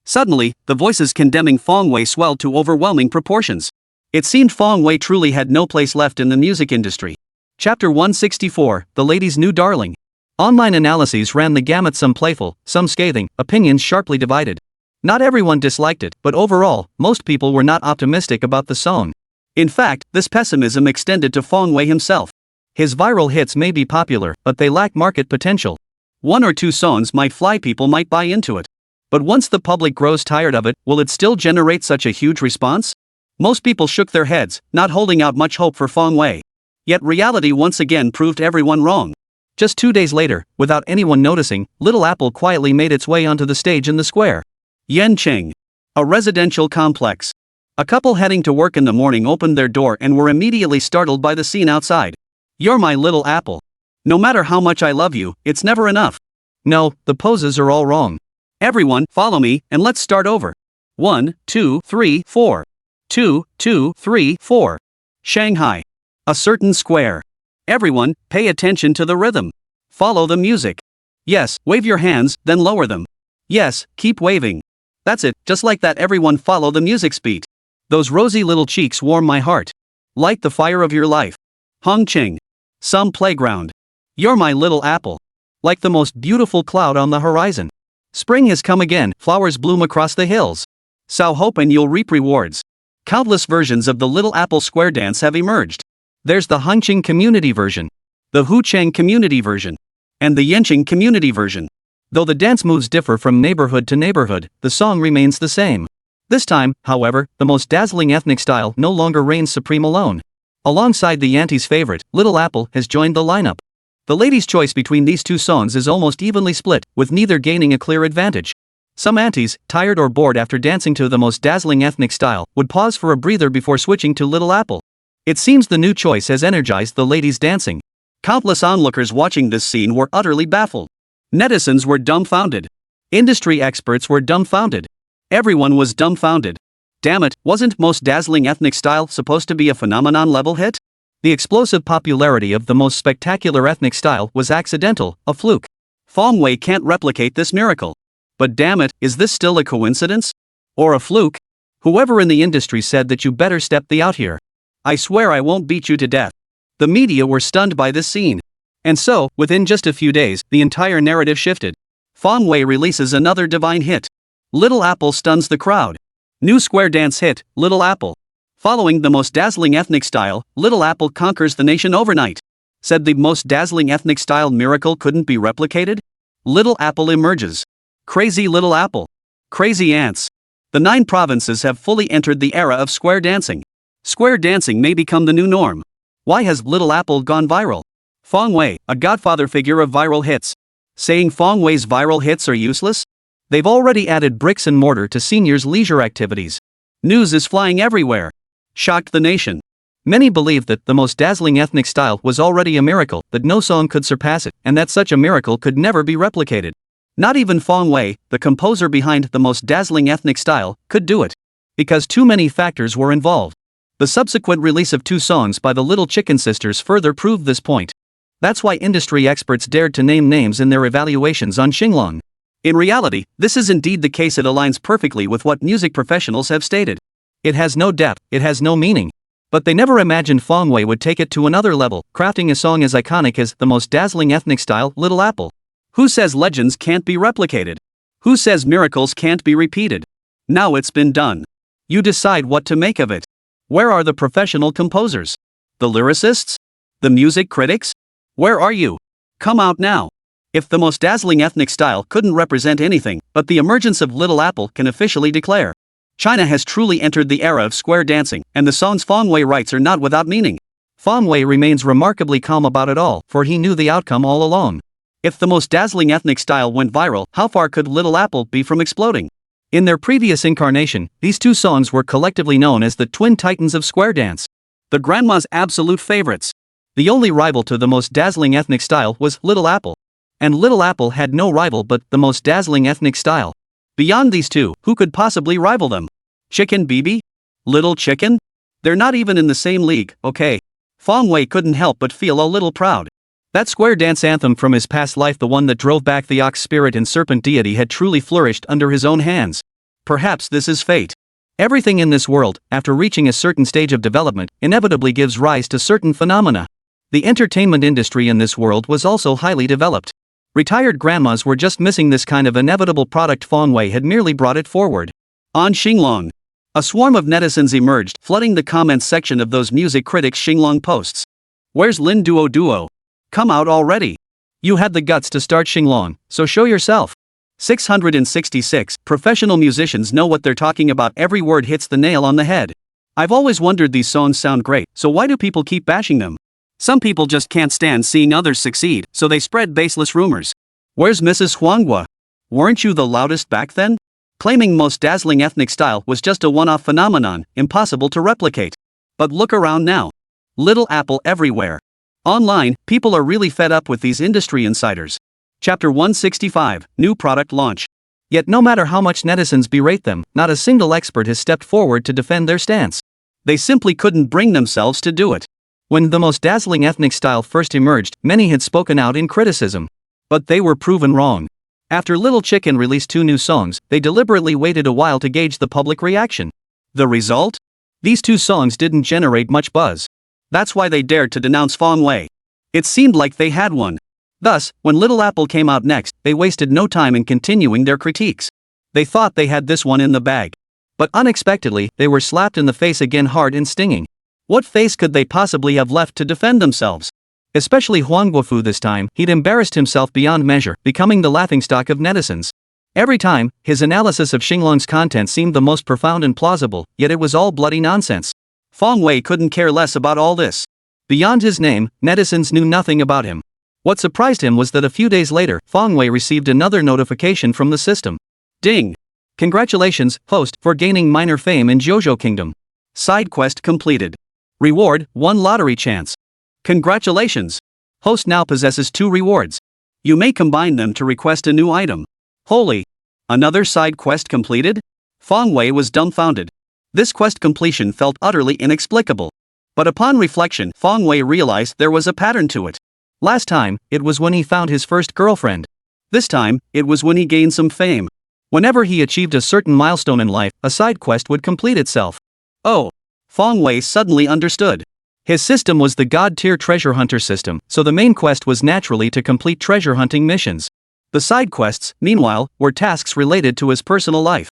Suddenly, the voices condemning Fong Wei swelled to overwhelming proportions. It seemed Fong Wei truly had no place left in the music industry. Chapter 164, The Lady's New Darling. Online analyses ran the gamut, some playful, some scathing, opinions sharply divided. Not everyone disliked it, but overall, most people were not optimistic about the song. In fact, this pessimism extended to Fong Wei himself. His viral hits may be popular, but they lack market potential. One or two songs might fly, people might buy into it. But once the public grows tired of it, will it still generate such a huge response? Most people shook their heads, not holding out much hope for Fong Wei. Yet reality once again proved everyone wrong. Just 2 days later, without anyone noticing, Little Apple quietly made its way onto the stage in the square. Yanqing, a residential complex. A couple heading to work in the morning opened their door and were immediately startled by the scene outside. "You're my little apple. No matter how much I love you, it's never enough." "No, the poses are all wrong." "Everyone, follow me, and let's start over. 1, 2, 3, 4. 2, 2, 3, 4. Shanghai. A certain square. Everyone, pay attention to the rhythm. Follow the music. Yes, wave your hands, then lower them. Yes, keep waving. That's it, just like that. Everyone follow the music's beat. Those rosy little cheeks warm my heart. Light the fire of your life. Hongqing. Some playground. You're my little apple. Like the most beautiful cloud on the horizon. Spring has come again, flowers bloom across the hills. Sow hope and you'll reap rewards. Countless versions of the Little Apple Square dance have emerged. There's the Hongqing community version, the Hucheng community version, and the Yanqing community version. Though the dance moves differ from neighborhood to neighborhood, the song remains the same. This time, however, the most dazzling ethnic style no longer reigns supreme alone. Alongside the Yantees' favorite, Little Apple has joined the lineup. The ladies' choice between these two songs is almost evenly split, with neither gaining a clear advantage. Some aunties, tired or bored after dancing to the most dazzling ethnic style, would pause for a breather before switching to Little Apple. It seems the new choice has energized the ladies dancing. Countless onlookers watching this scene were utterly baffled. Netizens were dumbfounded. Industry experts were dumbfounded. Everyone was dumbfounded. Damn it, wasn't most dazzling ethnic style supposed to be a phenomenon-level hit? The explosive popularity of the most spectacular ethnic style was accidental, a fluke. Fong Wei can't replicate this miracle. But damn it, is this still a coincidence? Or a fluke? Whoever in the industry said that you better step the out here. I swear I won't beat you to death. The media were stunned by this scene. And so, within just a few days, the entire narrative shifted. Fong Wei releases another divine hit. Little Apple stuns the crowd. New square dance hit, Little Apple. Following the most dazzling ethnic style, Little Apple conquers the nation overnight. Said the most dazzling ethnic style miracle couldn't be replicated? Little Apple emerges. Crazy Little Apple. Crazy ants. The 9 provinces have fully entered the era of square dancing. Square dancing may become the new norm. Why has Little Apple gone viral? Fong Wei, a godfather figure of viral hits. Saying Fong Wei's viral hits are useless? They've already added bricks and mortar to seniors' leisure activities. News is flying everywhere. Shocked the nation. Many believe that the most dazzling ethnic style was already a miracle, that no song could surpass it, and that such a miracle could never be replicated. Not even Fong Wei, the composer behind the most dazzling ethnic style, could do it. Because too many factors were involved. The subsequent release of 2 songs by the Little Chicken Sisters further proved this point. That's why industry experts dared to name names in their evaluations on Xinglong. In reality, this is indeed the case. It aligns perfectly with what music professionals have stated. It has no depth, it has no meaning. But they never imagined Fong Wei would take it to another level, crafting a song as iconic as the most dazzling ethnic style, Little Apple. Who says legends can't be replicated? Who says miracles can't be repeated? Now it's been done. You decide what to make of it. Where are the professional composers? The lyricists? The music critics? Where are you? Come out now. If the most dazzling ethnic style couldn't represent anything, but the emergence of Little Apple can officially declare. China has truly entered the era of square dancing, and the songs Fong Wei writes are not without meaning. Fong Wei remains remarkably calm about it all, for he knew the outcome all along. If the most dazzling ethnic style went viral, how far could Little Apple be from exploding? In their previous incarnation, these 2 songs were collectively known as the twin titans of square dance. The grandma's absolute favorites. The only rival to the most dazzling ethnic style was Little Apple. And Little Apple had no rival but the most dazzling ethnic style. Beyond these 2, who could possibly rival them? Chicken Bibi? Little Chicken? They're not even in the same league, okay? Fong Wei couldn't help but feel a little proud. That square dance anthem from his past life, the one that drove back the ox spirit and serpent deity, had truly flourished under his own hands. Perhaps this is fate. Everything in this world, after reaching a certain stage of development, inevitably gives rise to certain phenomena. The entertainment industry in this world was also highly developed. Retired grandmas were just missing this kind of inevitable product. Fong Wei had merely brought it forward. On Xinglong, a swarm of netizens emerged, flooding the comments section of those music critics' Xinglong posts. Where's Lin Duo Duo? Come out already. You had the guts to start Xinglong, so show yourself. 666. Professional musicians know what they're talking about. Every word hits the nail on the head. I've always wondered, these songs sound great, so why do people keep bashing them? Some people just can't stand seeing others succeed, so they spread baseless rumors. Where's Mrs. Huanghua? Weren't you the loudest back then? Claiming most dazzling ethnic style was just a one-off phenomenon, impossible to replicate. But look around now. Little Apple everywhere. Online, people are really fed up with these industry insiders. Chapter 165, New Product Launch. Yet no matter how much netizens berate them, not a single expert has stepped forward to defend their stance. They simply couldn't bring themselves to do it. When the most dazzling ethnic style first emerged, many had spoken out in criticism. But they were proven wrong. After Little Chicken released 2 new songs, they deliberately waited a while to gauge the public reaction. The result? These 2 songs didn't generate much buzz. That's why they dared to denounce Fong Wei. It seemed like they had one. Thus, when Little Apple came out next, they wasted no time in continuing their critiques. They thought they had this one in the bag. But unexpectedly, they were slapped in the face again, hard and stinging. What face could they possibly have left to defend themselves? Especially Huang Guofu this time. He'd embarrassed himself beyond measure, becoming the laughingstock of netizens. Every time, his analysis of Xinglong's content seemed the most profound and plausible, yet it was all bloody nonsense. Fong Wei couldn't care less about all this. Beyond his name, netizens knew nothing about him. What surprised him was that a few days later, Fong Wei received another notification from the system. Ding! Congratulations, host, for gaining minor fame in JoJo Kingdom. Side quest completed. Reward, 1 lottery chance. Congratulations! Host now possesses 2 rewards. You may combine them to request a new item. Holy! Another side quest completed? Fong Wei was dumbfounded. This quest completion felt utterly inexplicable. But upon reflection, Fong Wei realized there was a pattern to it. Last time, it was when he found his first girlfriend. This time, it was when he gained some fame. Whenever he achieved a certain milestone in life, a side quest would complete itself. Oh! Fong Wei suddenly understood. His system was the God-tier treasure hunter system, so the main quest was naturally to complete treasure hunting missions. The side quests, meanwhile, were tasks related to his personal life.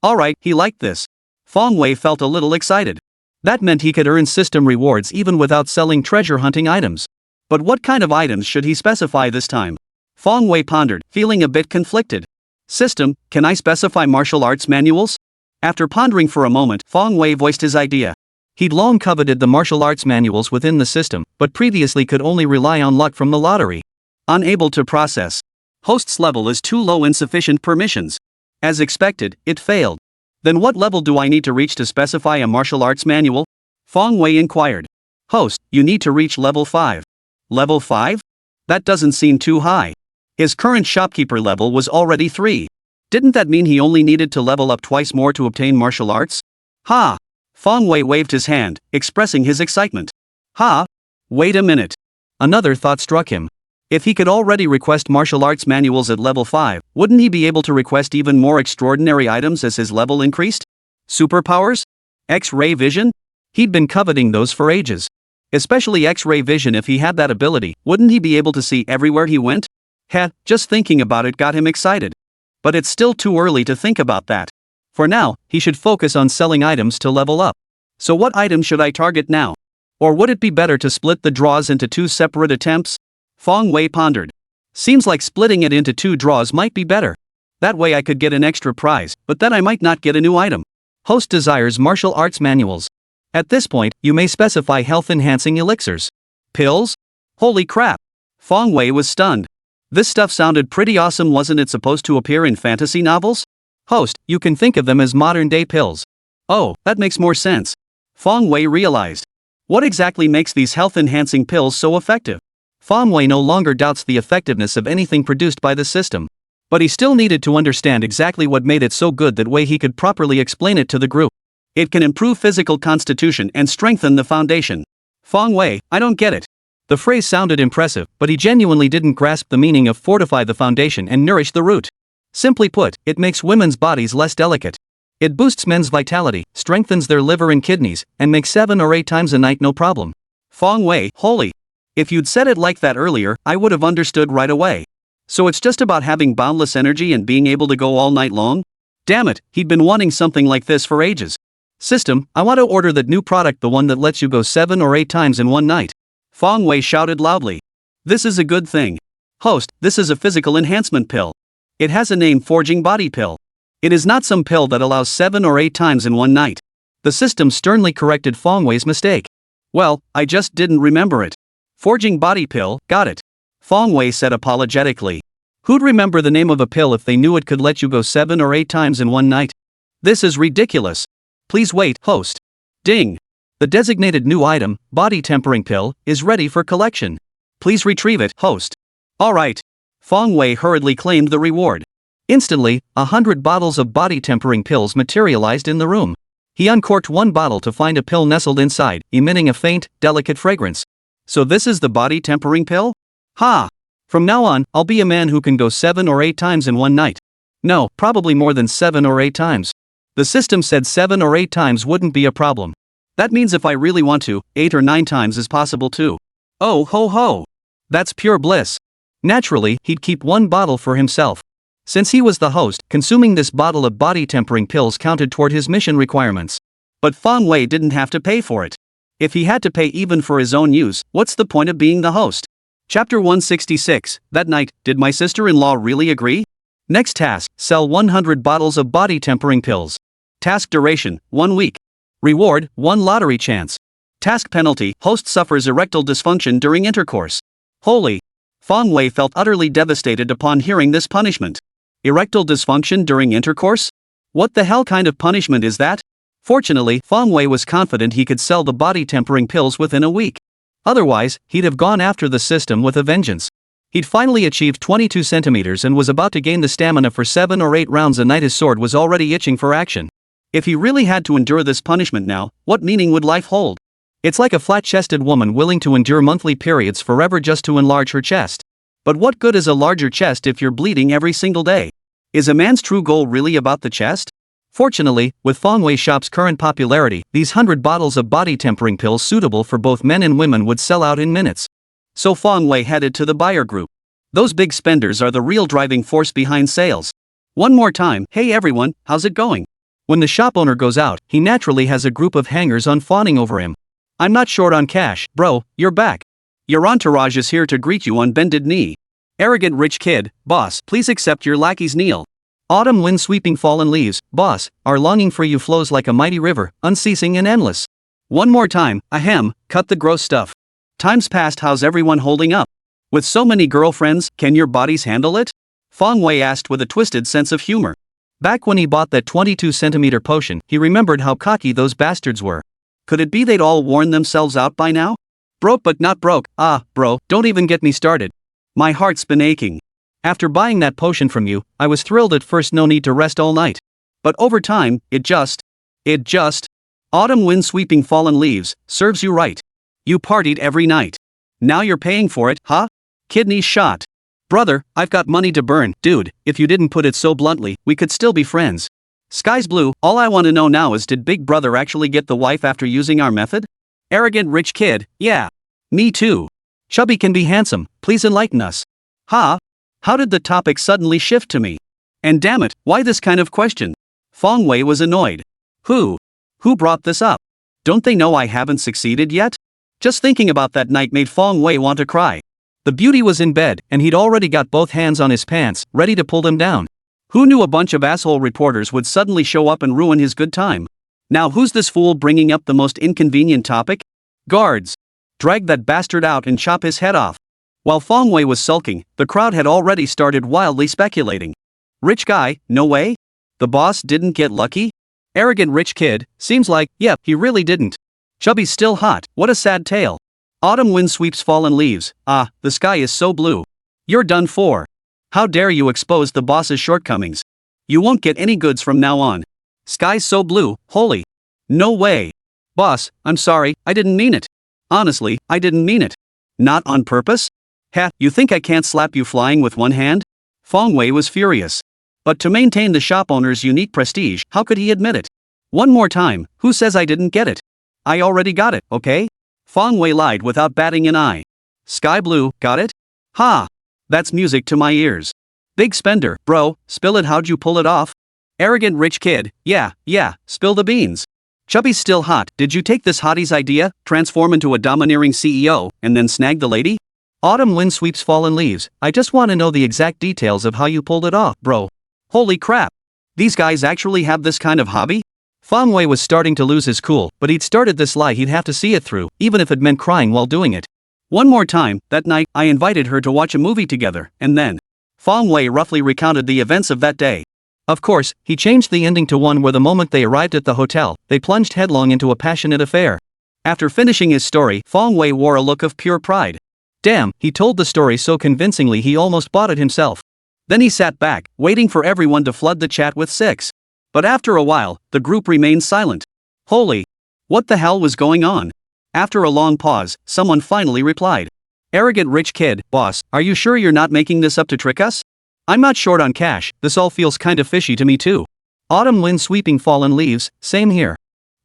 Alright, he liked this. Fong Wei felt a little excited. That meant he could earn system rewards even without selling treasure hunting items. But what kind of items should he specify this time? Fong Wei pondered, feeling a bit conflicted. System, can I specify martial arts manuals? After pondering for a moment, Fong Wei voiced his idea. He'd long coveted the martial arts manuals within the system, but previously could only rely on luck from the lottery. Unable to process. Host's level is too low, insufficient permissions. As expected, it failed. Then what level do I need to reach to specify a martial arts manual? Fong Wei inquired. Host, you need to reach level 5. Level 5? That doesn't seem too high. His current shopkeeper level was already 3. Didn't that mean he only needed to level up twice more to obtain martial arts? Ha! Fong Wei waved his hand, expressing his excitement. Ha! Wait a minute. Another thought struck him. If he could already request martial arts manuals at level 5, wouldn't he be able to request even more extraordinary items as his level increased? Superpowers? X-ray vision? He'd been coveting those for ages. Especially X-ray vision. If he had that ability, wouldn't he be able to see everywhere he went? Just thinking about it got him excited. But it's still too early to think about that. For now, he should focus on selling items to level up. So what item should I target now? Or would it be better to split the draws into 2 separate attempts? Fong Wei pondered. Seems like splitting it into 2 draws might be better. That way I could get an extra prize, but then I might not get a new item. Host desires martial arts manuals. At this point, you may specify health-enhancing elixirs. Pills? Holy crap! Fong Wei was stunned. This stuff sounded pretty awesome. Wasn't it supposed to appear in fantasy novels? Host, you can think of them as modern-day pills. Oh, that makes more sense. Fong Wei realized. What exactly makes these health-enhancing pills so effective? Fong Wei no longer doubts the effectiveness of anything produced by the system. But he still needed to understand exactly what made it so good, that way he could properly explain it to the group. It can improve physical constitution and strengthen the foundation. Fong Wei, I don't get it. The phrase sounded impressive, but he genuinely didn't grasp the meaning of fortify the foundation and nourish the root. Simply put, it makes women's bodies less delicate. It boosts men's vitality, strengthens their liver and kidneys, and makes 7 or 8 times a night no problem. Fong Wei, holy. If you'd said it like that earlier, I would have understood right away. So it's just about having boundless energy and being able to go all night long? Damn it, he'd been wanting something like this for ages. System, I want to order that new product, the one that lets you go 7 or 8 times in one night. Fong Wei shouted loudly. This is a good thing. Host, this is a physical enhancement pill. It has a name, Forging Body Pill. It is not some pill that allows 7 or 8 times in one night. The system sternly corrected Fong Wei's mistake. Well, I just didn't remember it. Forging Body Pill, got it. Fong Wei said apologetically. Who'd remember the name of a pill if they knew it could let you go 7 or 8 times in one night? This is ridiculous. Please wait, host. Ding. The designated new item, body tempering pill, is ready for collection. Please retrieve it, host. Alright. Fong Wei hurriedly claimed the reward. Instantly, 100 bottles of body tempering pills materialized in the room. He uncorked one bottle to find a pill nestled inside, emitting a faint, delicate fragrance. So this is the body tempering pill? Ha! From now on, I'll be a man who can go 7 or 8 times in one night. No, probably more than 7 or 8 times. The system said 7 or 8 times wouldn't be a problem. That means if I really want to, 8 or 9 times is possible too. Oh ho ho! That's pure bliss. Naturally, he'd keep one bottle for himself. Since he was the host, consuming this bottle of body tempering pills counted toward his mission requirements. But Fong Wei didn't have to pay for it. If he had to pay even for his own use, what's the point of being the host? Chapter 166, That night, did my sister-in-law really agree? Next task, sell 100 bottles of body tempering pills. Task duration, 1 week. Reward, 1 lottery chance. Task penalty, host suffers erectile dysfunction during intercourse. Holy! Fong Wei felt utterly devastated upon hearing this punishment. Erectile dysfunction during intercourse? What the hell kind of punishment is that? Fortunately, Fong Wei was confident he could sell the body tempering pills within a week. Otherwise, he'd have gone after the system with a vengeance. He'd finally achieved 22 centimeters and was about to gain the stamina for 7 or 8 rounds a night. His sword was already itching for action. If he really had to endure this punishment now, what meaning would life hold? It's like a flat-chested woman willing to endure monthly periods forever just to enlarge her chest. But what good is a larger chest if you're bleeding every single day? Is a man's true goal really about the chest? Fortunately, with Fong Wei Shop's current popularity, these 100 bottles of body tempering pills suitable for both men and women would sell out in minutes. So Fong Wei headed to the buyer group. Those big spenders are the real driving force behind sales. One more time, hey everyone, how's it going? When the shop owner goes out, he naturally has a group of hangers on fawning over him. I'm not short on cash, bro, you're back. Your entourage is here to greet you on bended knee. Arrogant rich kid, boss, please accept your lackey's kneel. Autumn wind sweeping fallen leaves, boss, our longing for you flows like a mighty river, unceasing and endless. One more time, ahem, cut the gross stuff. Time's past, how's everyone holding up? With so many girlfriends, can your bodies handle it? Fong Wei asked with a twisted sense of humor. Back when he bought that 22-centimeter potion, he remembered how cocky those bastards were. Could it be they'd all worn themselves out by now? Broke but not broke, bro, don't even get me started. My heart's been aching. After buying that potion from you, I was thrilled at first, no need to rest all night. But over time, it just. Autumn wind sweeping fallen leaves, serves you right. You partied every night. Now you're paying for it, huh? Kidney shot. Brother, I've got money to burn, dude, if you didn't put it so bluntly, we could still be friends. Sky's blue, all I want to know now is, did Big Brother actually get the wife after using our method? Arrogant rich kid, yeah. Me too. Chubby can be handsome, please enlighten us. Ha? How did the topic suddenly shift to me? And damn it, why this kind of question? Fong Wei was annoyed. Who brought this up? Don't they know I haven't succeeded yet? Just thinking about that night made Fong Wei want to cry. The beauty was in bed, and he'd already got both hands on his pants, ready to pull them down. Who knew a bunch of asshole reporters would suddenly show up and ruin his good time? Now who's this fool bringing up the most inconvenient topic? Guards! Drag that bastard out and chop his head off. While Fong Wei was sulking, the crowd had already started wildly speculating. Rich guy, no way? The boss didn't get lucky? Arrogant rich kid, seems like, yep, he really didn't. Chubby's still hot, what a sad tale. Autumn wind sweeps fallen leaves, the sky is so blue. You're done for. How dare you expose the boss's shortcomings? You won't get any goods from now on. Sky's so blue, holy. No way. Boss, I'm sorry, I didn't mean it. Honestly, I didn't mean it. Not on purpose? Ha, you think I can't slap you flying with one hand? Fong Wei was furious. But to maintain the shop owner's unique prestige, how could he admit it? One more time, who says I didn't get it? I already got it, okay? Fong Wei lied without batting an eye. Sky blue, got it? Ha! That's music to my ears. Big spender, bro, spill it, how'd you pull it off? Arrogant rich kid, yeah, spill the beans. Chubby's still hot, did you take this hottie's idea, transform into a domineering CEO, and then snag the lady? Autumn wind sweeps fallen leaves, I just want to know the exact details of how you pulled it off, bro. Holy crap. These guys actually have this kind of hobby? Fang Wei was starting to lose his cool, but he'd started this lie, he'd have to see it through, even if it meant crying while doing it. One more time, that night, I invited her to watch a movie together, and then Fang Wei roughly recounted the events of that day. Of course, he changed the ending to one where the moment they arrived at the hotel, they plunged headlong into a passionate affair. After finishing his story, Fang Wei wore a look of pure pride. Damn, he told the story so convincingly he almost bought it himself. Then he sat back, waiting for everyone to flood the chat with six. But after a while, the group remained silent. Holy! What the hell was going on? After a long pause, someone finally replied. Arrogant rich kid, boss, are you sure you're not making this up to trick us? I'm not short on cash, this all feels kinda fishy to me too. Autumn wind sweeping fallen leaves, same here.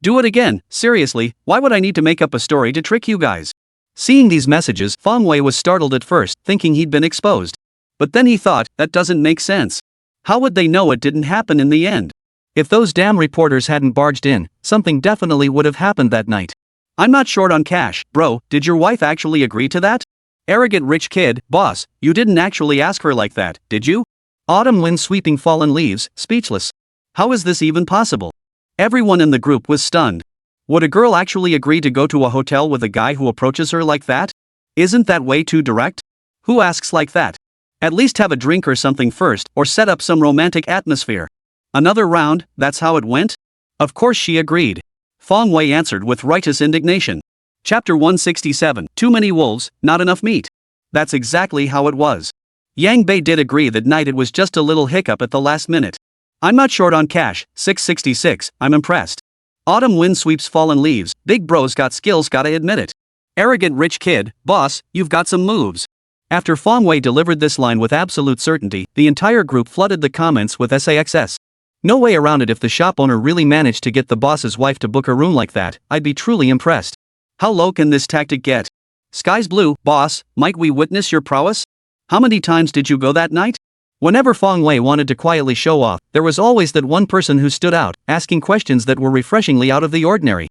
Do it again, seriously, why would I need to make up a story to trick you guys? Seeing these messages, Fang Wei was startled at first, thinking he'd been exposed. But then he thought, that doesn't make sense. How would they know it didn't happen in the end? If those damn reporters hadn't barged in, something definitely would have happened that night. I'm not short on cash, bro, did your wife actually agree to that? Arrogant rich kid, boss, you didn't actually ask her like that, did you? Autumn wind sweeping fallen leaves, speechless. How is this even possible? Everyone in the group was stunned. Would a girl actually agree to go to a hotel with a guy who approaches her like that? Isn't that way too direct? Who asks like that? At least have a drink or something first, or set up some romantic atmosphere. Another round, that's how it went? Of course she agreed. Fang Wei answered with righteous indignation. Chapter 167, Too many wolves, not enough meat. That's exactly how it was. Yang Bei did agree that night it was just a little hiccup at the last minute. I'm not short on cash, 666, I'm impressed. Autumn wind sweeps fallen leaves, big bro's got skills, gotta admit it. Arrogant rich kid, boss, you've got some moves. After Fang Wei delivered this line with absolute certainty, the entire group flooded the comments with SAXS. No way around it, if the shop owner really managed to get the boss's wife to book a room like that, I'd be truly impressed. How low can this tactic get? Sky's blue, boss, might we witness your prowess? How many times did you go that night? Whenever Fang Wei wanted to quietly show off, there was always that one person who stood out, asking questions that were refreshingly out of the ordinary.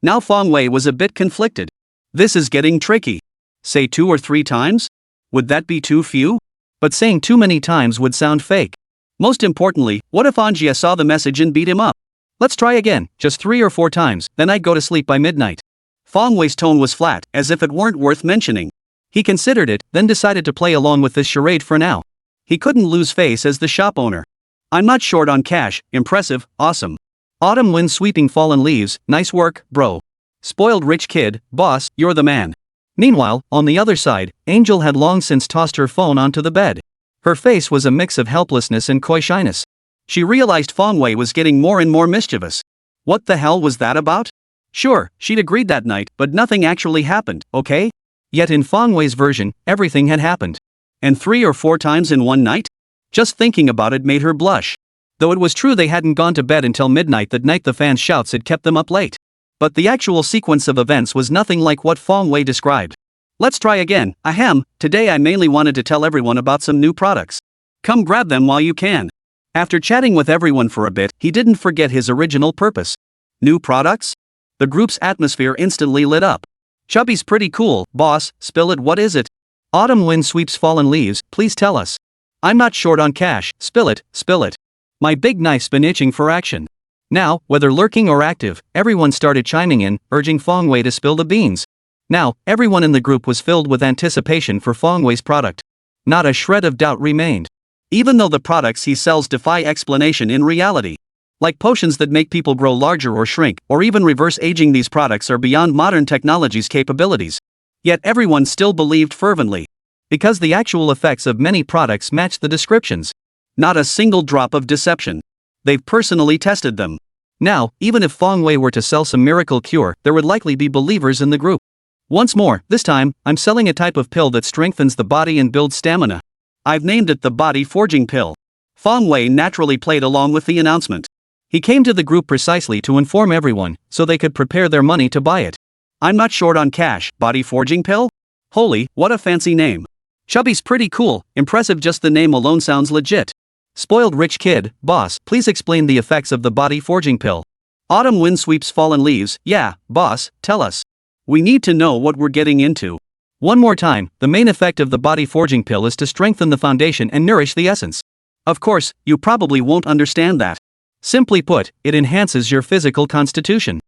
Now Fang Wei was a bit conflicted. This is getting tricky. Say 2 or 3 times? Would that be too few? But saying too many times would sound fake. Most importantly, what if Anjia saw the message and beat him up? Let's try again, just 3 or 4 times, then I'd go to sleep by midnight. Fang Wei's tone was flat, as if it weren't worth mentioning. He considered it, then decided to play along with this charade for now. He couldn't lose face as the shop owner. I'm not short on cash, impressive, awesome. Autumn wind sweeping fallen leaves, nice work, bro. Spoiled rich kid, boss, you're the man. Meanwhile, on the other side, Angel had long since tossed her phone onto the bed. Her face was a mix of helplessness and coy shyness. She realized Fang Wei was getting more and more mischievous. What the hell was that about? Sure, she'd agreed that night, but nothing actually happened, okay? Yet in Fang Wei's version, everything had happened. And 3 or 4 times in one night? Just thinking about it made her blush. Though it was true they hadn't gone to bed until midnight that night, the fans' shouts had kept them up late. But the actual sequence of events was nothing like what Fang Wei described. Let's try again, ahem, today I mainly wanted to tell everyone about some new products. Come grab them while you can. After chatting with everyone for a bit, he didn't forget his original purpose. New products? The group's atmosphere instantly lit up. Chubby's pretty cool, boss, spill it, what is it? Autumn wind sweeps fallen leaves, please tell us. I'm not short on cash, spill it, spill it. My big knife's been itching for action. Now, whether lurking or active, everyone started chiming in, urging Fang Wei to spill the beans. Now, everyone in the group was filled with anticipation for Fang Wei's product. Not a shred of doubt remained. Even though the products he sells defy explanation in reality. Like potions that make people grow larger or shrink, or even reverse aging, these products are beyond modern technology's capabilities. Yet everyone still believed fervently. Because the actual effects of many products matched the descriptions. Not a single drop of deception. They've personally tested them. Now, even if Fang Wei were to sell some miracle cure, there would likely be believers in the group. Once more, this time, I'm selling a type of pill that strengthens the body and builds stamina. I've named it the Body Forging Pill. Fang Wei naturally played along with the announcement. He came to the group precisely to inform everyone, so they could prepare their money to buy it. I'm not short on cash, Body Forging Pill? Holy, what a fancy name. Chubby's pretty cool, impressive, just the name alone sounds legit. Spoiled rich kid, boss, please explain the effects of the body forging pill. Autumn wind sweeps fallen leaves, yeah, boss, tell us. We need to know what we're getting into. One more time, the main effect of the body forging pill is to strengthen the foundation and nourish the essence. Of course, you probably won't understand that. Simply put, it enhances your physical constitution.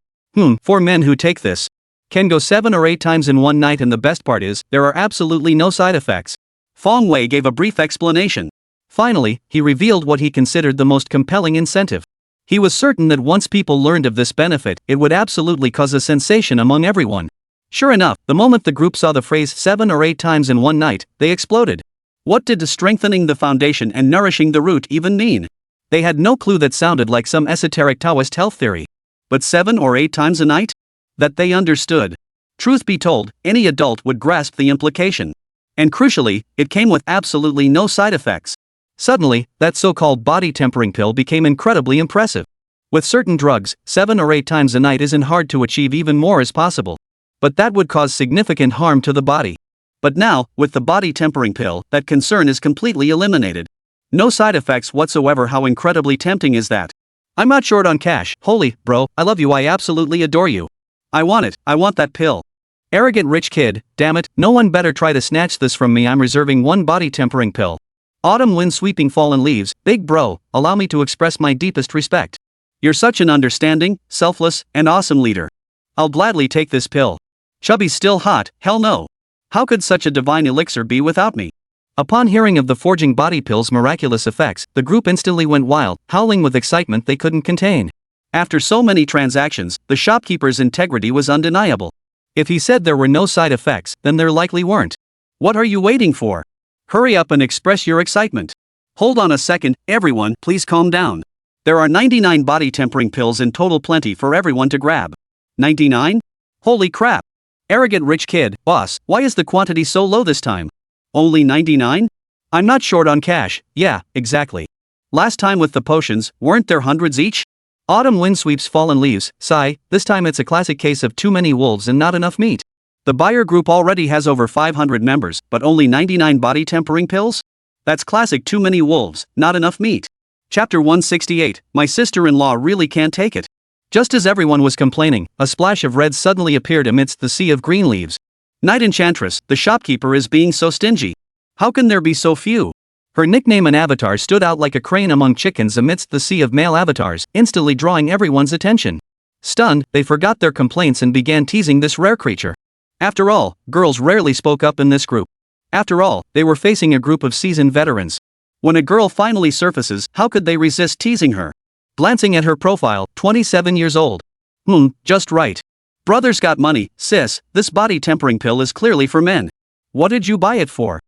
For men who take this, can go 7 or 8 times in one night, and the best part is, there are absolutely no side effects. Fong Wei gave a brief explanation. Finally, he revealed what he considered the most compelling incentive. He was certain that once people learned of this benefit, it would absolutely cause a sensation among everyone. Sure enough, the moment the group saw the phrase 7 or 8 times in one night, they exploded. What did strengthening the foundation and nourishing the root even mean? They had no clue. That sounded like some esoteric Taoist health theory. But 7 or 8 times a night? That they understood. Truth be told, any adult would grasp the implication. And crucially, it came with absolutely no side effects. Suddenly, that so-called body tempering pill became incredibly impressive. With certain drugs, 7 or 8 times a night isn't hard to achieve. Even more is possible. But that would cause significant harm to the body. But now, with the body tempering pill, that concern is completely eliminated. No side effects whatsoever. How incredibly tempting is that? I'm not short on cash. Holy, bro, I love you. I absolutely adore you. I want it. I want that pill. Arrogant rich kid, damn it, no one better try to snatch this from me. I'm reserving one body tempering pill. Autumn wind sweeping fallen leaves, big bro, allow me to express my deepest respect. You're such an understanding, selfless, and awesome leader. I'll gladly take this pill. Chubby's still hot, hell no. How could such a divine elixir be without me? Upon hearing of the forging body pill's miraculous effects, the group instantly went wild, howling with excitement they couldn't contain. After so many transactions, the shopkeeper's integrity was undeniable. If he said there were no side effects, then there likely weren't. What are you waiting for? Hurry up and express your excitement. Hold on a second, everyone, please calm down. There are 99 body tempering pills in total, plenty for everyone to grab. 99? Holy crap. Arrogant rich kid, boss, why is the quantity so low this time? Only 99? I'm not short on cash, yeah, exactly. Last time with the potions, weren't there hundreds each? Autumn wind sweeps fallen leaves, sigh, this time it's a classic case of too many wolves and not enough meat. The buyer group already has over 500 members, but only 99 body tempering pills? That's classic too many wolves, not enough meat. Chapter 168, My sister-in-law really can't take it. Just as everyone was complaining, a splash of red suddenly appeared amidst the sea of green leaves. Night Enchantress, the shopkeeper is being so stingy. How can there be so few? Her nickname and avatar stood out like a crane among chickens amidst the sea of male avatars, instantly drawing everyone's attention. Stunned, they forgot their complaints and began teasing this rare creature. After all, girls rarely spoke up in this group. After all, they were facing a group of seasoned veterans. When a girl finally surfaces, how could they resist teasing her? Glancing at her profile, 27 years old. Just right. Brothers got money, sis, this body tempering pill is clearly for men. What did you buy it for?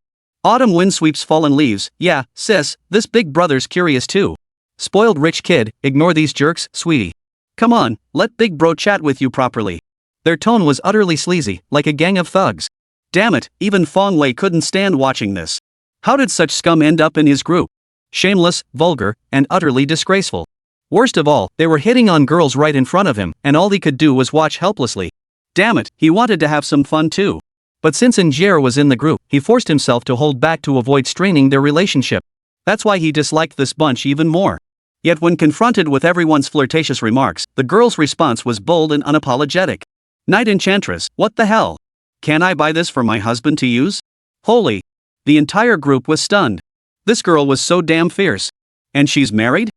Autumn wind sweeps fallen leaves, yeah, sis, this big brother's curious too. Spoiled rich kid, ignore these jerks, sweetie. Come on, let big bro chat with you properly. Their tone was utterly sleazy, like a gang of thugs. Damn it, even Fong Wei couldn't stand watching this. How did such scum end up in his group? Shameless, vulgar, and utterly disgraceful. Worst of all, they were hitting on girls right in front of him, and all he could do was watch helplessly. Damn it, he wanted to have some fun too. But since Njera was in the group, he forced himself to hold back to avoid straining their relationship. That's why he disliked this bunch even more. Yet when confronted with everyone's flirtatious remarks, the girl's response was bold and unapologetic. Night Enchantress, what the hell? Can I buy this for my husband to use? Holy! The entire group was stunned. This girl was so damn fierce. And she's married?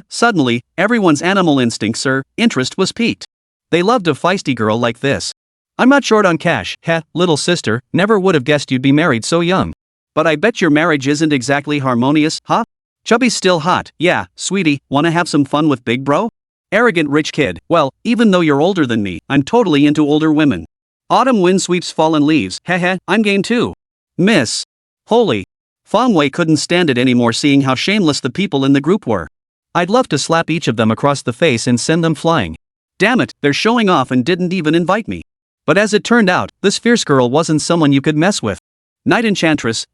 Suddenly, everyone's animal instinct, interest was piqued. They loved a feisty girl like this. I'm not short on cash, little sister, never would have guessed you'd be married so young. But I bet your marriage isn't exactly harmonious, huh? Chubby's still hot, yeah, sweetie, wanna have some fun with big bro? Arrogant rich kid, well, even though you're older than me, I'm totally into older women. Autumn wind sweeps fallen leaves, I'm game too. Miss. Holy. Fong Wei couldn't stand it anymore seeing how shameless the people in the group were. I'd love to slap each of them across the face and send them flying. Damn it, they're showing off and didn't even invite me. But as it turned out, this fierce girl wasn't someone you could mess with. Night Enchantress,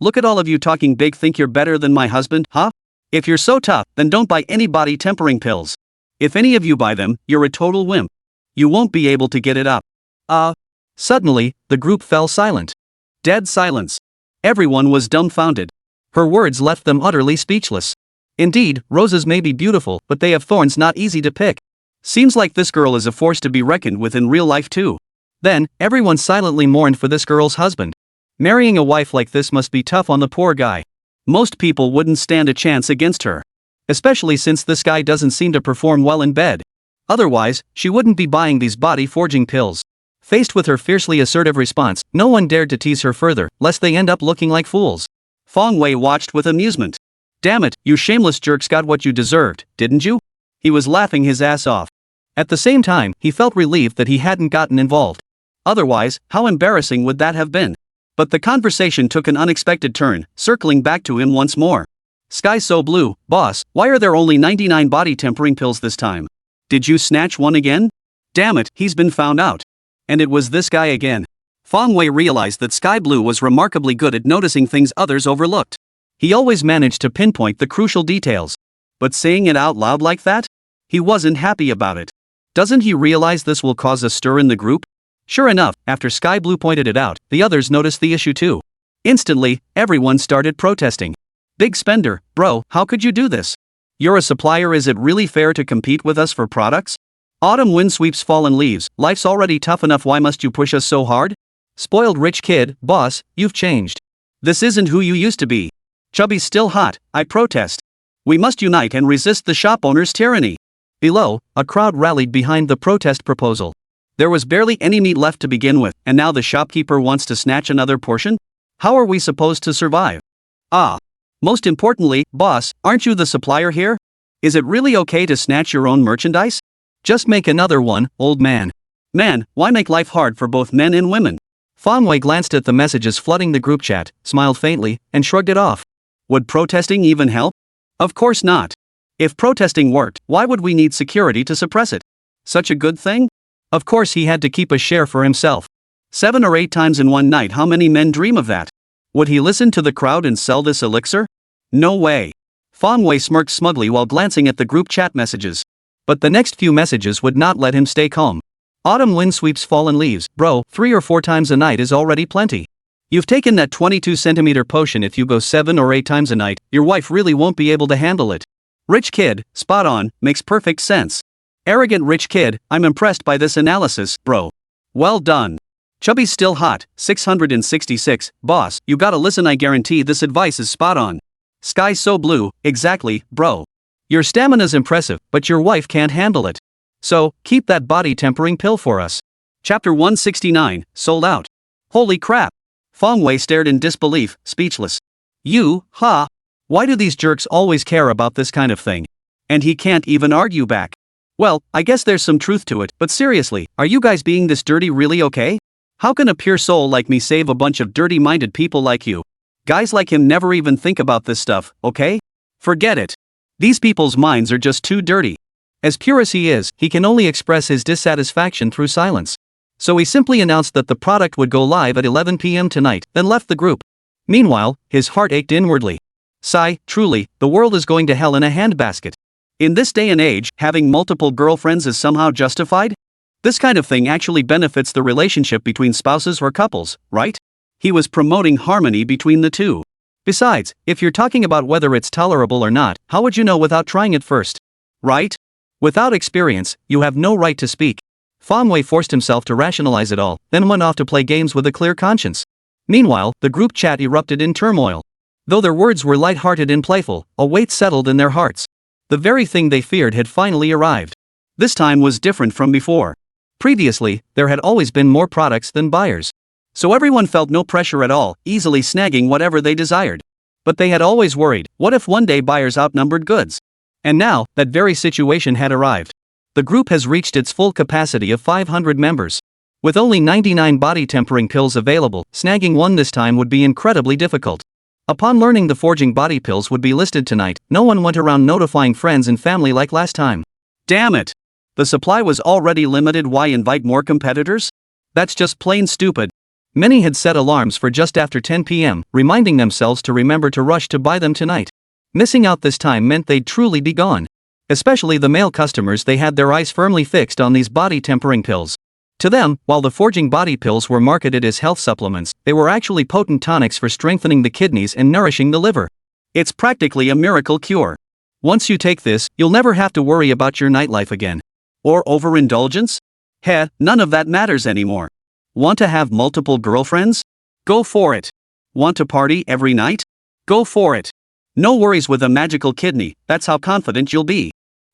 look at all of you talking big, think you're better than my husband, If you're so tough, then don't buy any body tempering pills. If any of you buy them, you're a total wimp. You won't be able to get it up. Suddenly, the group fell silent. Dead silence. Everyone was dumbfounded. Her words left them utterly speechless. Indeed, roses may be beautiful, but they have thorns not easy to pick. Seems like this girl is a force to be reckoned with in real life too. Then, everyone silently mourned for this girl's husband. Marrying a wife like this must be tough on the poor guy. Most people wouldn't stand a chance against her. Especially since this guy doesn't seem to perform well in bed. Otherwise, she wouldn't be buying these body-forging pills. Faced with her fiercely assertive response, no one dared to tease her further, lest they end up looking like fools. Fong Wei watched with amusement. Damn it, you shameless jerks got what you deserved, didn't you? He was laughing his ass off. At the same time, he felt relieved that he hadn't gotten involved. Otherwise, how embarrassing would that have been? But the conversation took an unexpected turn, circling back to him once more. Sky's so blue, boss, why are there only 99 body tempering pills this time? Did you snatch one again? Damn it, he's been found out. And it was this guy again. Fong Wei realized that Sky Blue was remarkably good at noticing things others overlooked. He always managed to pinpoint the crucial details. But saying it out loud like that? He wasn't happy about it. Doesn't he realize this will cause a stir in the group? Sure enough, after Sky Blue pointed it out, the others noticed the issue too. Instantly, everyone started protesting. Big spender, bro, how could you do this? You're a supplier, is it really fair to compete with us for products? Autumn wind sweeps fallen leaves, life's already tough enough, why must you push us so hard? Spoiled rich kid, boss, you've changed. This isn't who you used to be. Chubby's still hot, I protest. We must unite and resist the shop owner's tyranny. Below, a crowd rallied behind the protest proposal. There was barely any meat left to begin with, and now the shopkeeper wants to snatch another portion? How are we supposed to survive? Most importantly, boss, aren't you the supplier here? Is it really okay to snatch your own merchandise? Just make another one, old man. Man, why make life hard for both men and women? Fong Wei glanced at the messages flooding the group chat, smiled faintly, and shrugged it off. Would protesting even help? Of course not. If protesting worked, why would we need security to suppress it? Such a good thing? Of course he had to keep a share for himself. 7 or 8 times in one night, how many men dream of that? Would he listen to the crowd and sell this elixir? No way. Fong Wei smirked smugly while glancing at the group chat messages. But the next few messages would not let him stay calm. Autumn wind sweeps fallen leaves, bro, 3 or 4 times a night is already plenty. You've taken that 22-centimeter potion, if you go 7 or 8 times a night, your wife really won't be able to handle it. Rich kid, spot on, makes perfect sense. Arrogant rich kid, I'm impressed by this analysis, bro. Well done. Chubby's still hot, 666, boss, you gotta listen, I guarantee this advice is spot on. Sky's so blue, exactly, bro. Your stamina's impressive, but your wife can't handle it. So, keep that body tempering pill for us. Chapter 169, sold out. Holy crap. Fong Wei stared in disbelief, speechless. Why do these jerks always care about this kind of thing? And he can't even argue back. Well, I guess there's some truth to it, but seriously, are you guys being this dirty really okay? How can a pure soul like me save a bunch of dirty-minded people like you? Guys like him never even think about this stuff, okay? Forget it. These people's minds are just too dirty. As pure as he is, he can only express his dissatisfaction through silence. So he simply announced that the product would go live at 11 p.m. tonight, then left the group. Meanwhile, his heart ached inwardly. Sigh, truly, the world is going to hell in a handbasket. In this day and age, having multiple girlfriends is somehow justified? This kind of thing actually benefits the relationship between spouses or couples, right? He was promoting harmony between the two. Besides, if you're talking about whether it's tolerable or not, how would you know without trying it first? Right? Without experience, you have no right to speak. Fong Wei forced himself to rationalize it all, then went off to play games with a clear conscience. Meanwhile, the group chat erupted in turmoil. Though their words were light-hearted and playful, a weight settled in their hearts. The very thing they feared had finally arrived. This time was different from before. Previously, there had always been more products than buyers. So everyone felt no pressure at all, easily snagging whatever they desired. But they had always worried, what if one day buyers outnumbered goods? And now, that very situation had arrived. The group has reached its full capacity of 500 members. With only 99 body tempering pills available, snagging one this time would be incredibly difficult. Upon learning the forging body pills would be listed tonight, no one went around notifying friends and family like last time. Damn it! The supply was already limited, why invite more competitors? That's just plain stupid. Many had set alarms for just after 10 p.m., reminding themselves to remember to rush to buy them tonight. Missing out this time meant they'd truly be gone. Especially the male customers, they had their eyes firmly fixed on these body tempering pills. To them, while the forging body pills were marketed as health supplements, they were actually potent tonics for strengthening the kidneys and nourishing the liver. It's practically a miracle cure. Once you take this, you'll never have to worry about your nightlife again. Or overindulgence? None of that matters anymore. Want to have multiple girlfriends? Go for it. Want to party every night? Go for it. No worries with a magical kidney, that's how confident you'll be.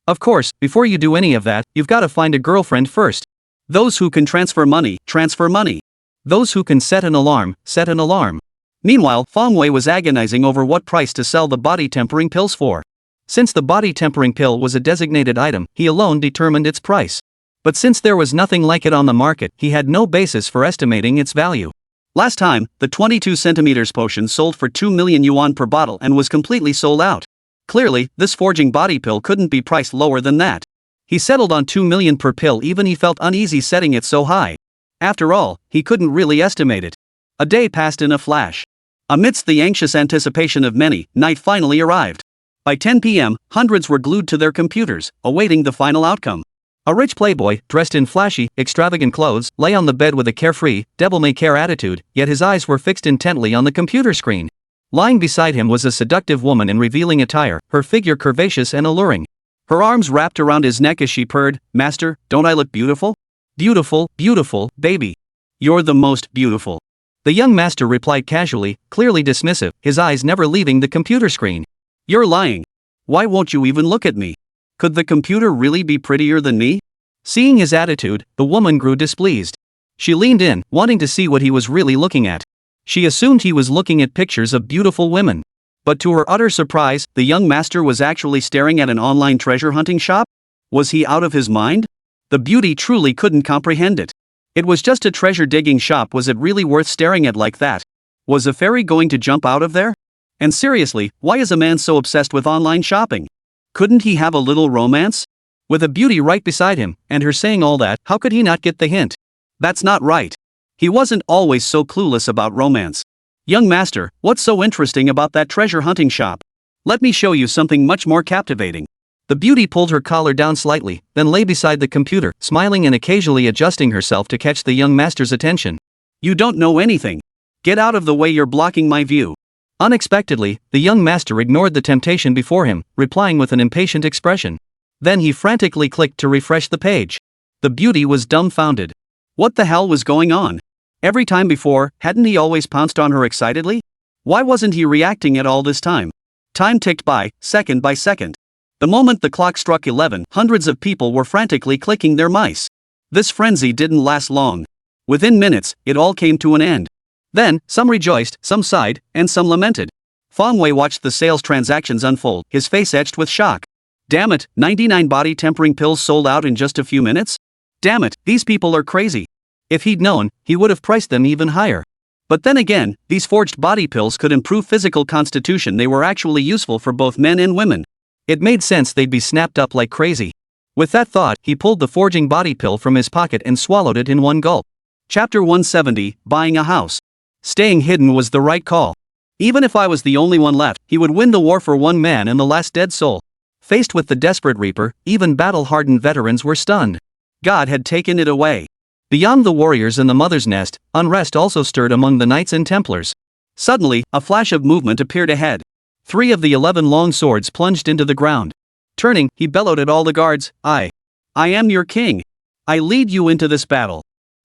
Of course, before you do any of that, you've got to find a girlfriend first. Those who can transfer money, transfer money. Those who can set an alarm, set an alarm. Meanwhile, Fong Wei was agonizing over what price to sell the body tempering pills for. Since the body tempering pill was a designated item, he alone determined its price. But since there was nothing like it on the market, he had no basis for estimating its value. Last time, the 22 centimeters potion sold for 2 million yuan per bottle and was completely sold out. Clearly, this forging body pill couldn't be priced lower than that. He settled on 2 million per pill, even he felt uneasy setting it so high. After all, he couldn't really estimate it. A day passed in a flash. Amidst the anxious anticipation of many, night finally arrived. By 10 p.m., hundreds were glued to their computers, awaiting the final outcome. A rich playboy, dressed in flashy, extravagant clothes, lay on the bed with a carefree, devil-may-care attitude, yet his eyes were fixed intently on the computer screen. Lying beside him was a seductive woman in revealing attire, her figure curvaceous and alluring. Her arms wrapped around his neck as she purred, "Master, don't I look beautiful?" "Beautiful, beautiful, baby. You're the most beautiful." The young master replied casually, clearly dismissive, his eyes never leaving the computer screen. "You're lying. Why won't you even look at me? Could the computer really be prettier than me?" Seeing his attitude, the woman grew displeased. She leaned in, wanting to see what he was really looking at. She assumed he was looking at pictures of beautiful women. But to her utter surprise, the young master was actually staring at an online treasure hunting shop? Was he out of his mind? The beauty truly couldn't comprehend it. It was just a treasure digging shop. Was it really worth staring at like that? Was a fairy going to jump out of there? And seriously, why is a man so obsessed with online shopping? Couldn't he have a little romance? With a beauty right beside him, and her saying all that, how could he not get the hint? That's not right. He wasn't always so clueless about romance. "Young master, what's so interesting about that treasure hunting shop? Let me show you something much more captivating." The beauty pulled her collar down slightly, then lay beside the computer, smiling and occasionally adjusting herself to catch the young master's attention. "You don't know anything. Get out of the way, you're blocking my view." Unexpectedly, the young master ignored the temptation before him, replying with an impatient expression. Then he frantically clicked to refresh the page. The beauty was dumbfounded. What the hell was going on? Every time before, hadn't he always pounced on her excitedly? Why wasn't he reacting at all this time? Time ticked by second. The moment the clock struck 11, hundreds of people were frantically clicking their mice. This frenzy didn't last long. Within minutes, it all came to an end. Then, some rejoiced, some sighed, and some lamented. Fong Wei watched the sales transactions unfold, his face etched with shock. Damn it, 99 body tempering pills sold out in just a few minutes? Damn it, these people are crazy. If he'd known, he would have priced them even higher. But then again, these forged body pills could improve physical constitution. They were actually useful for both men and women. It made sense they'd be snapped up like crazy. With that thought, he pulled the forging body pill from his pocket and swallowed it in one gulp. Chapter 170, Buying a House. Staying hidden was the right call. Even if I was the only one left, he would win the war for one man and the last dead soul. Faced with the desperate reaper, even battle-hardened veterans were stunned. God had taken it away. Beyond the warriors and the mother's nest, unrest also stirred among the knights and templars. Suddenly, a flash of movement appeared ahead. 3 of the 11 long swords plunged into the ground. Turning, he bellowed at all the guards, I am your king. I lead you into this battle.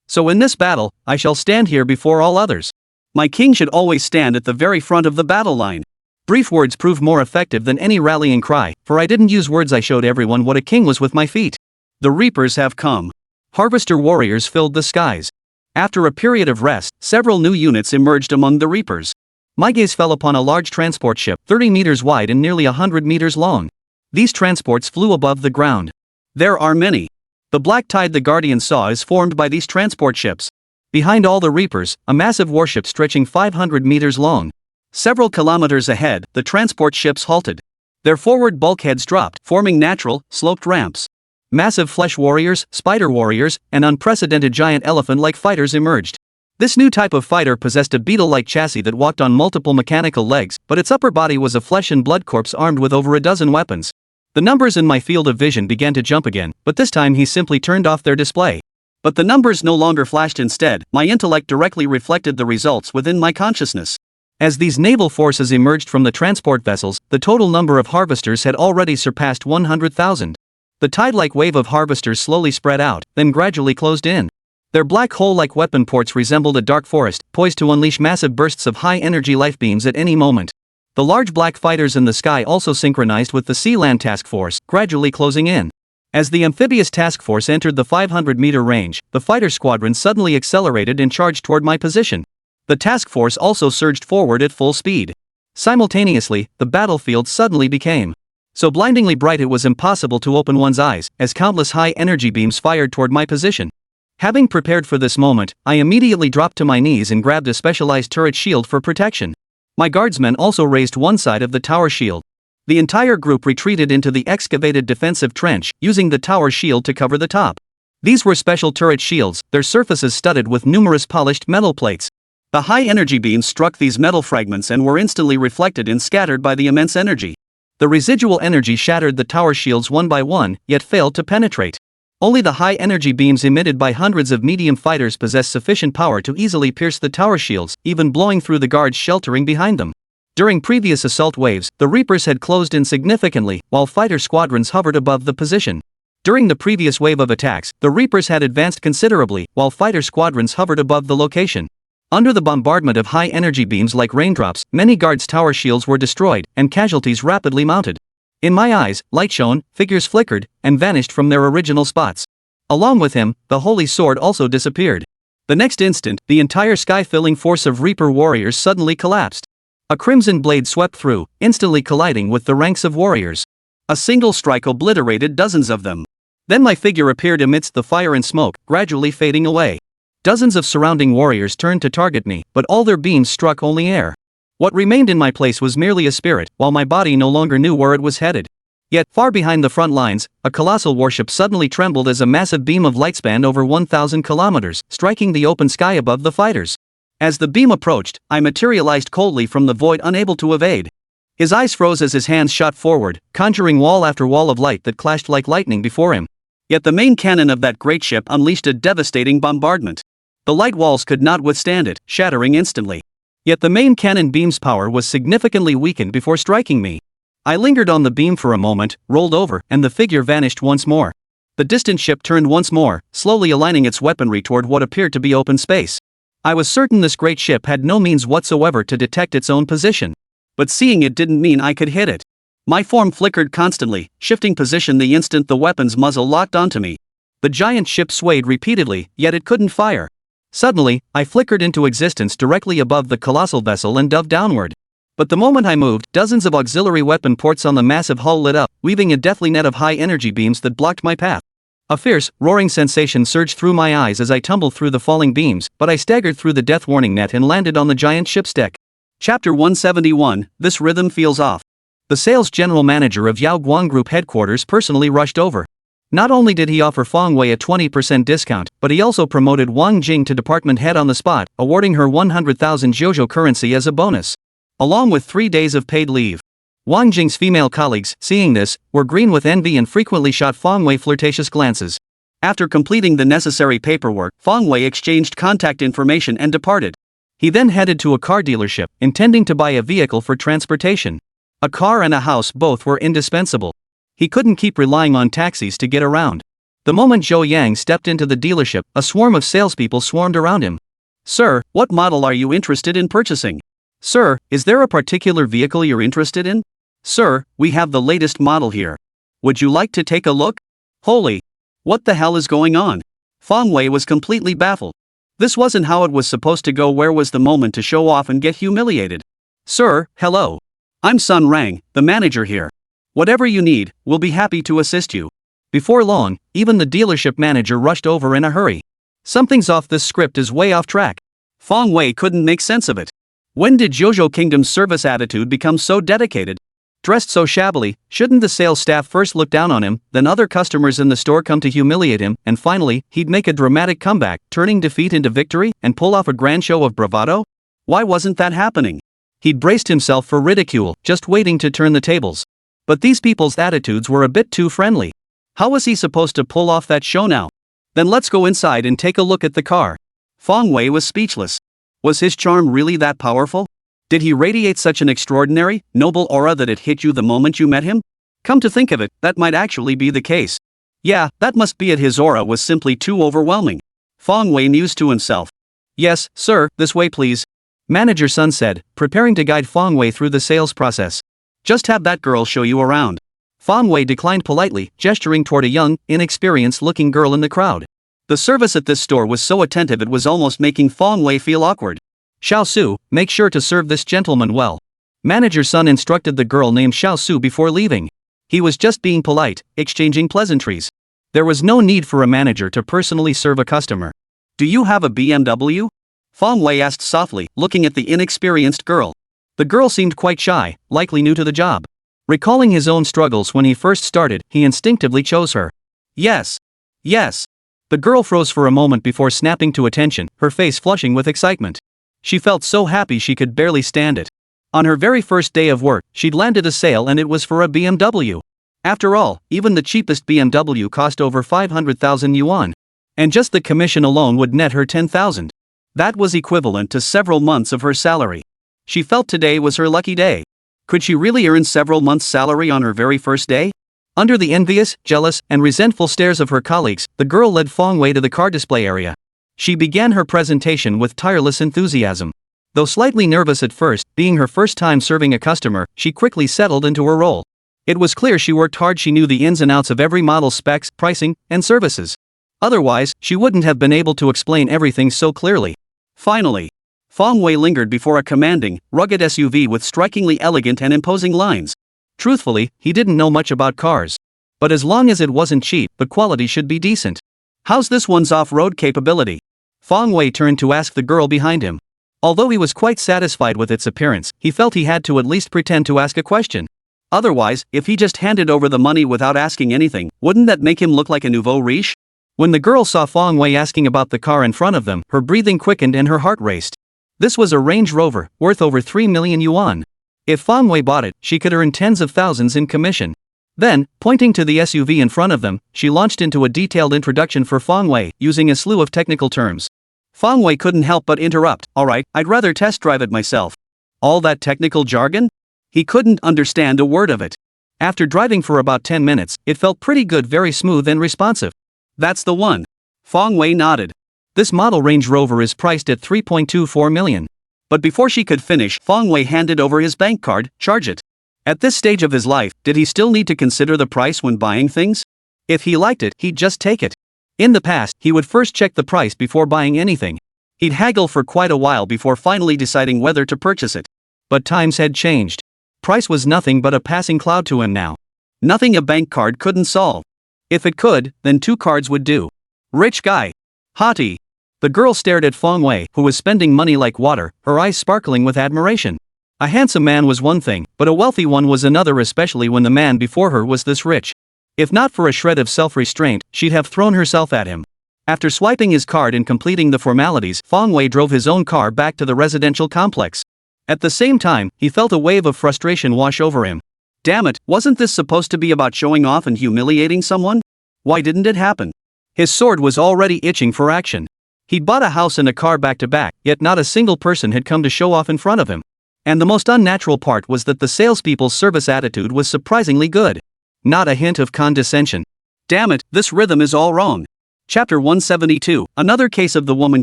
So in this battle, I shall stand here before all others. My king should always stand at the very front of the battle line. Brief words proved more effective than any rallying cry, for I didn't use words, I showed everyone what a king was with my feet. The reapers have come. Harvester warriors filled the skies. After a period of rest, several new units emerged among the reapers. My gaze fell upon a large transport ship, 30 meters wide and nearly 100 meters long. These transports flew above the ground. There are many. The black tide the Guardian saw is formed by these transport ships. Behind all the reapers, a massive warship stretching 500 meters long. Several kilometers ahead, the transport ships halted. Their forward bulkheads dropped, forming natural, sloped ramps. Massive flesh warriors, spider warriors, and unprecedented giant elephant-like fighters emerged. This new type of fighter possessed a beetle-like chassis that walked on multiple mechanical legs, but its upper body was a flesh and blood corpse armed with over a dozen weapons. The numbers in my field of vision began to jump again, but this time he simply turned off their display. But the numbers no longer flashed. Instead, my intellect directly reflected the results within my consciousness. As these naval forces emerged from the transport vessels, the total number of harvesters had already surpassed 100,000. The tide-like wave of harvesters slowly spread out, then gradually closed in. Their black hole-like weapon ports resembled a dark forest, poised to unleash massive bursts of high-energy life beams at any moment. The large black fighters in the sky also synchronized with the Sea-Land Task Force, gradually closing in. As the amphibious task force entered the 500-meter range, the fighter squadron suddenly accelerated and charged toward my position. The task force also surged forward at full speed. Simultaneously, the battlefield suddenly became so blindingly bright it was impossible to open one's eyes, as countless high-energy beams fired toward my position. Having prepared for this moment, I immediately dropped to my knees and grabbed a specialized turret shield for protection. My guardsmen also raised one side of the tower shield. The entire group retreated into the excavated defensive trench, using the tower shield to cover the top. These were special turret shields, their surfaces studded with numerous polished metal plates. The high-energy beams struck these metal fragments and were instantly reflected and scattered by the immense energy. The residual energy shattered the tower shields one by one, yet failed to penetrate. Only the high-energy beams emitted by hundreds of medium fighters possessed sufficient power to easily pierce the tower shields, even blowing through the guards sheltering behind them. During previous assault waves, the Reapers had closed in significantly, while fighter squadrons hovered above the position. During the previous wave of attacks, the Reapers had advanced considerably, while fighter squadrons hovered above the location. Under the bombardment of high-energy beams like raindrops, many guards' tower shields were destroyed, and casualties rapidly mounted. In my eyes, light shone, figures flickered, and vanished from their original spots. Along with him, the holy sword also disappeared. The next instant, the entire sky-filling force of Reaper warriors suddenly collapsed. A crimson blade swept through, instantly colliding with the ranks of warriors. A single strike obliterated dozens of them. Then my figure appeared amidst the fire and smoke, gradually fading away. Dozens of surrounding warriors turned to target me, but all their beams struck only air. What remained in my place was merely a spirit, while my body no longer knew where it was headed. Yet, far behind the front lines, a colossal warship suddenly trembled as a massive beam of light spanned over 1,000 kilometers, striking the open sky above the fighters. As the beam approached, I materialized coldly from the void, unable to evade. His eyes froze as his hands shot forward, conjuring wall after wall of light that clashed like lightning before him. Yet the main cannon of that great ship unleashed a devastating bombardment. The light walls could not withstand it, shattering instantly. Yet the main cannon beam's power was significantly weakened before striking me. I lingered on the beam for a moment, rolled over, and the figure vanished once more. The distant ship turned once more, slowly aligning its weaponry toward what appeared to be open space. I was certain this great ship had no means whatsoever to detect its own position. But seeing it didn't mean I could hit it. My form flickered constantly, shifting position the instant the weapon's muzzle locked onto me. The giant ship swayed repeatedly, yet it couldn't fire. Suddenly, I flickered into existence directly above the colossal vessel and dove downward. But the moment I moved, dozens of auxiliary weapon ports on the massive hull lit up, weaving a deathly net of high-energy beams that blocked my path. A fierce, roaring sensation surged through my eyes as I tumbled through the falling beams, but I staggered through the death warning net and landed on the giant ship's deck. Chapter 171, This Rhythm Feels Off. The sales general manager of Yao Guang Group headquarters personally rushed over. Not only did he offer Fong Wei a 20% discount, but he also promoted Wang Jing to department head on the spot, awarding her 100,000 Zhozhou currency as a bonus, along with 3 days of paid leave. Wang Jing's female colleagues, seeing this, were green with envy and frequently shot Fong Wei flirtatious glances. After completing the necessary paperwork, Fong Wei exchanged contact information and departed. He then headed to a car dealership, intending to buy a vehicle for transportation. A car and a house both were indispensable. He couldn't keep relying on taxis to get around. The moment Zhou Yang stepped into the dealership, a swarm of salespeople swarmed around him. "Sir, what model are you interested in purchasing? Sir, is there a particular vehicle you're interested in? Sir, we have the latest model here. Would you like to take a look? Holy! What the hell is going on?" Fong Wei was completely baffled. This wasn't how it was supposed to go. Where was the moment to show off and get humiliated? "Sir, hello. I'm Sun Rang, the manager here. Whatever you need, we'll be happy to assist you." Before long, even the dealership manager rushed over in a hurry. Something's off, this script is way off track. Fong Wei couldn't make sense of it. When did Zhozhou Kingdom's service attitude become so dedicated? Dressed so shabbily, shouldn't the sales staff first look down on him, then other customers in the store come to humiliate him, and finally, he'd make a dramatic comeback, turning defeat into victory, and pull off a grand show of bravado? Why wasn't that happening? He'd braced himself for ridicule, just waiting to turn the tables. But these people's attitudes were a bit too friendly. How was he supposed to pull off that show now? Then let's go inside and take a look at the car. Fong Wei was speechless. Was his charm really that powerful? Did he radiate such an extraordinary, noble aura that it hit you the moment you met him? Come to think of it, that might actually be the case. Yeah, that must be it. His aura was simply too overwhelming. Fong Wei mused to himself. Yes, sir, this way please. Manager Sun said, preparing to guide Fong Wei through the sales process. Just have that girl show you around. Fong Wei declined politely, gesturing toward a young, inexperienced-looking girl in the crowd. The service at this store was so attentive it was almost making Fong Wei feel awkward. Xiao Su, make sure to serve this gentleman well. Manager Sun instructed the girl named Xiao Su before leaving. He was just being polite, exchanging pleasantries. There was no need for a manager to personally serve a customer. Do you have a BMW? Fong Wei asked softly, looking at the inexperienced girl. The girl seemed quite shy, likely new to the job. Recalling his own struggles when he first started, he instinctively chose her. Yes. Yes. The girl froze for a moment before snapping to attention, her face flushing with excitement. She felt so happy she could barely stand it. On her very first day of work, she'd landed a sale and it was for a BMW. After all, even the cheapest BMW cost over 500,000 yuan. And just the commission alone would net her 10,000. That was equivalent to several months of her salary. She felt today was her lucky day. Could she really earn several months' salary on her very first day? Under the envious, jealous, and resentful stares of her colleagues, the girl led Fong Wei to the car display area. She began her presentation with tireless enthusiasm. Though slightly nervous at first, being her first time serving a customer, she quickly settled into her role. It was clear she worked hard. She knew the ins and outs of every model's specs, pricing, and services. Otherwise, she wouldn't have been able to explain everything so clearly. Finally, Fong Wei lingered before a commanding, rugged SUV with strikingly elegant and imposing lines. Truthfully, he didn't know much about cars. But as long as it wasn't cheap, the quality should be decent. How's this one's off-road capability? Fong Wei turned to ask the girl behind him. Although he was quite satisfied with its appearance, he felt he had to at least pretend to ask a question. Otherwise, if he just handed over the money without asking anything, wouldn't that make him look like a nouveau riche? When the girl saw Fong Wei asking about the car in front of them, her breathing quickened and her heart raced. This was a Range Rover, worth over 3 million yuan. If Fong Wei bought it, she could earn tens of thousands in commission. Then, pointing to the SUV in front of them, she launched into a detailed introduction for Fong Wei, using a slew of technical terms. Fong Wei couldn't help but interrupt. Alright, I'd rather test drive it myself. All that technical jargon? He couldn't understand a word of it. After driving for about 10 minutes, it felt pretty good, very smooth and responsive. That's the one. Fong Wei nodded. This model Range Rover is priced at 3.24 million. But before she could finish, Fong Wei handed over his bank card. Charge it. At this stage of his life, did he still need to consider the price when buying things? If he liked it, he'd just take it. In the past, he would first check the price before buying anything. He'd haggle for quite a while before finally deciding whether to purchase it. But times had changed. Price was nothing but a passing cloud to him now. Nothing a bank card couldn't solve. If it could, then 2 cards would do. Rich guy. Haughty. The girl stared at Fong Wei, who was spending money like water, her eyes sparkling with admiration. A handsome man was one thing, but a wealthy one was another, especially when the man before her was this rich. If not for a shred of self-restraint, she'd have thrown herself at him. After swiping his card and completing the formalities, Fong Wei drove his own car back to the residential complex. At the same time, he felt a wave of frustration wash over him. Damn it, wasn't this supposed to be about showing off and humiliating someone? Why didn't it happen? His sword was already itching for action. He'd bought a house and a car back to back, yet not a single person had come to show off in front of him. And the most unnatural part was that the salespeople's service attitude was surprisingly good. Not a hint of condescension. Damn it, this rhythm is all wrong. Chapter 172, another case of the woman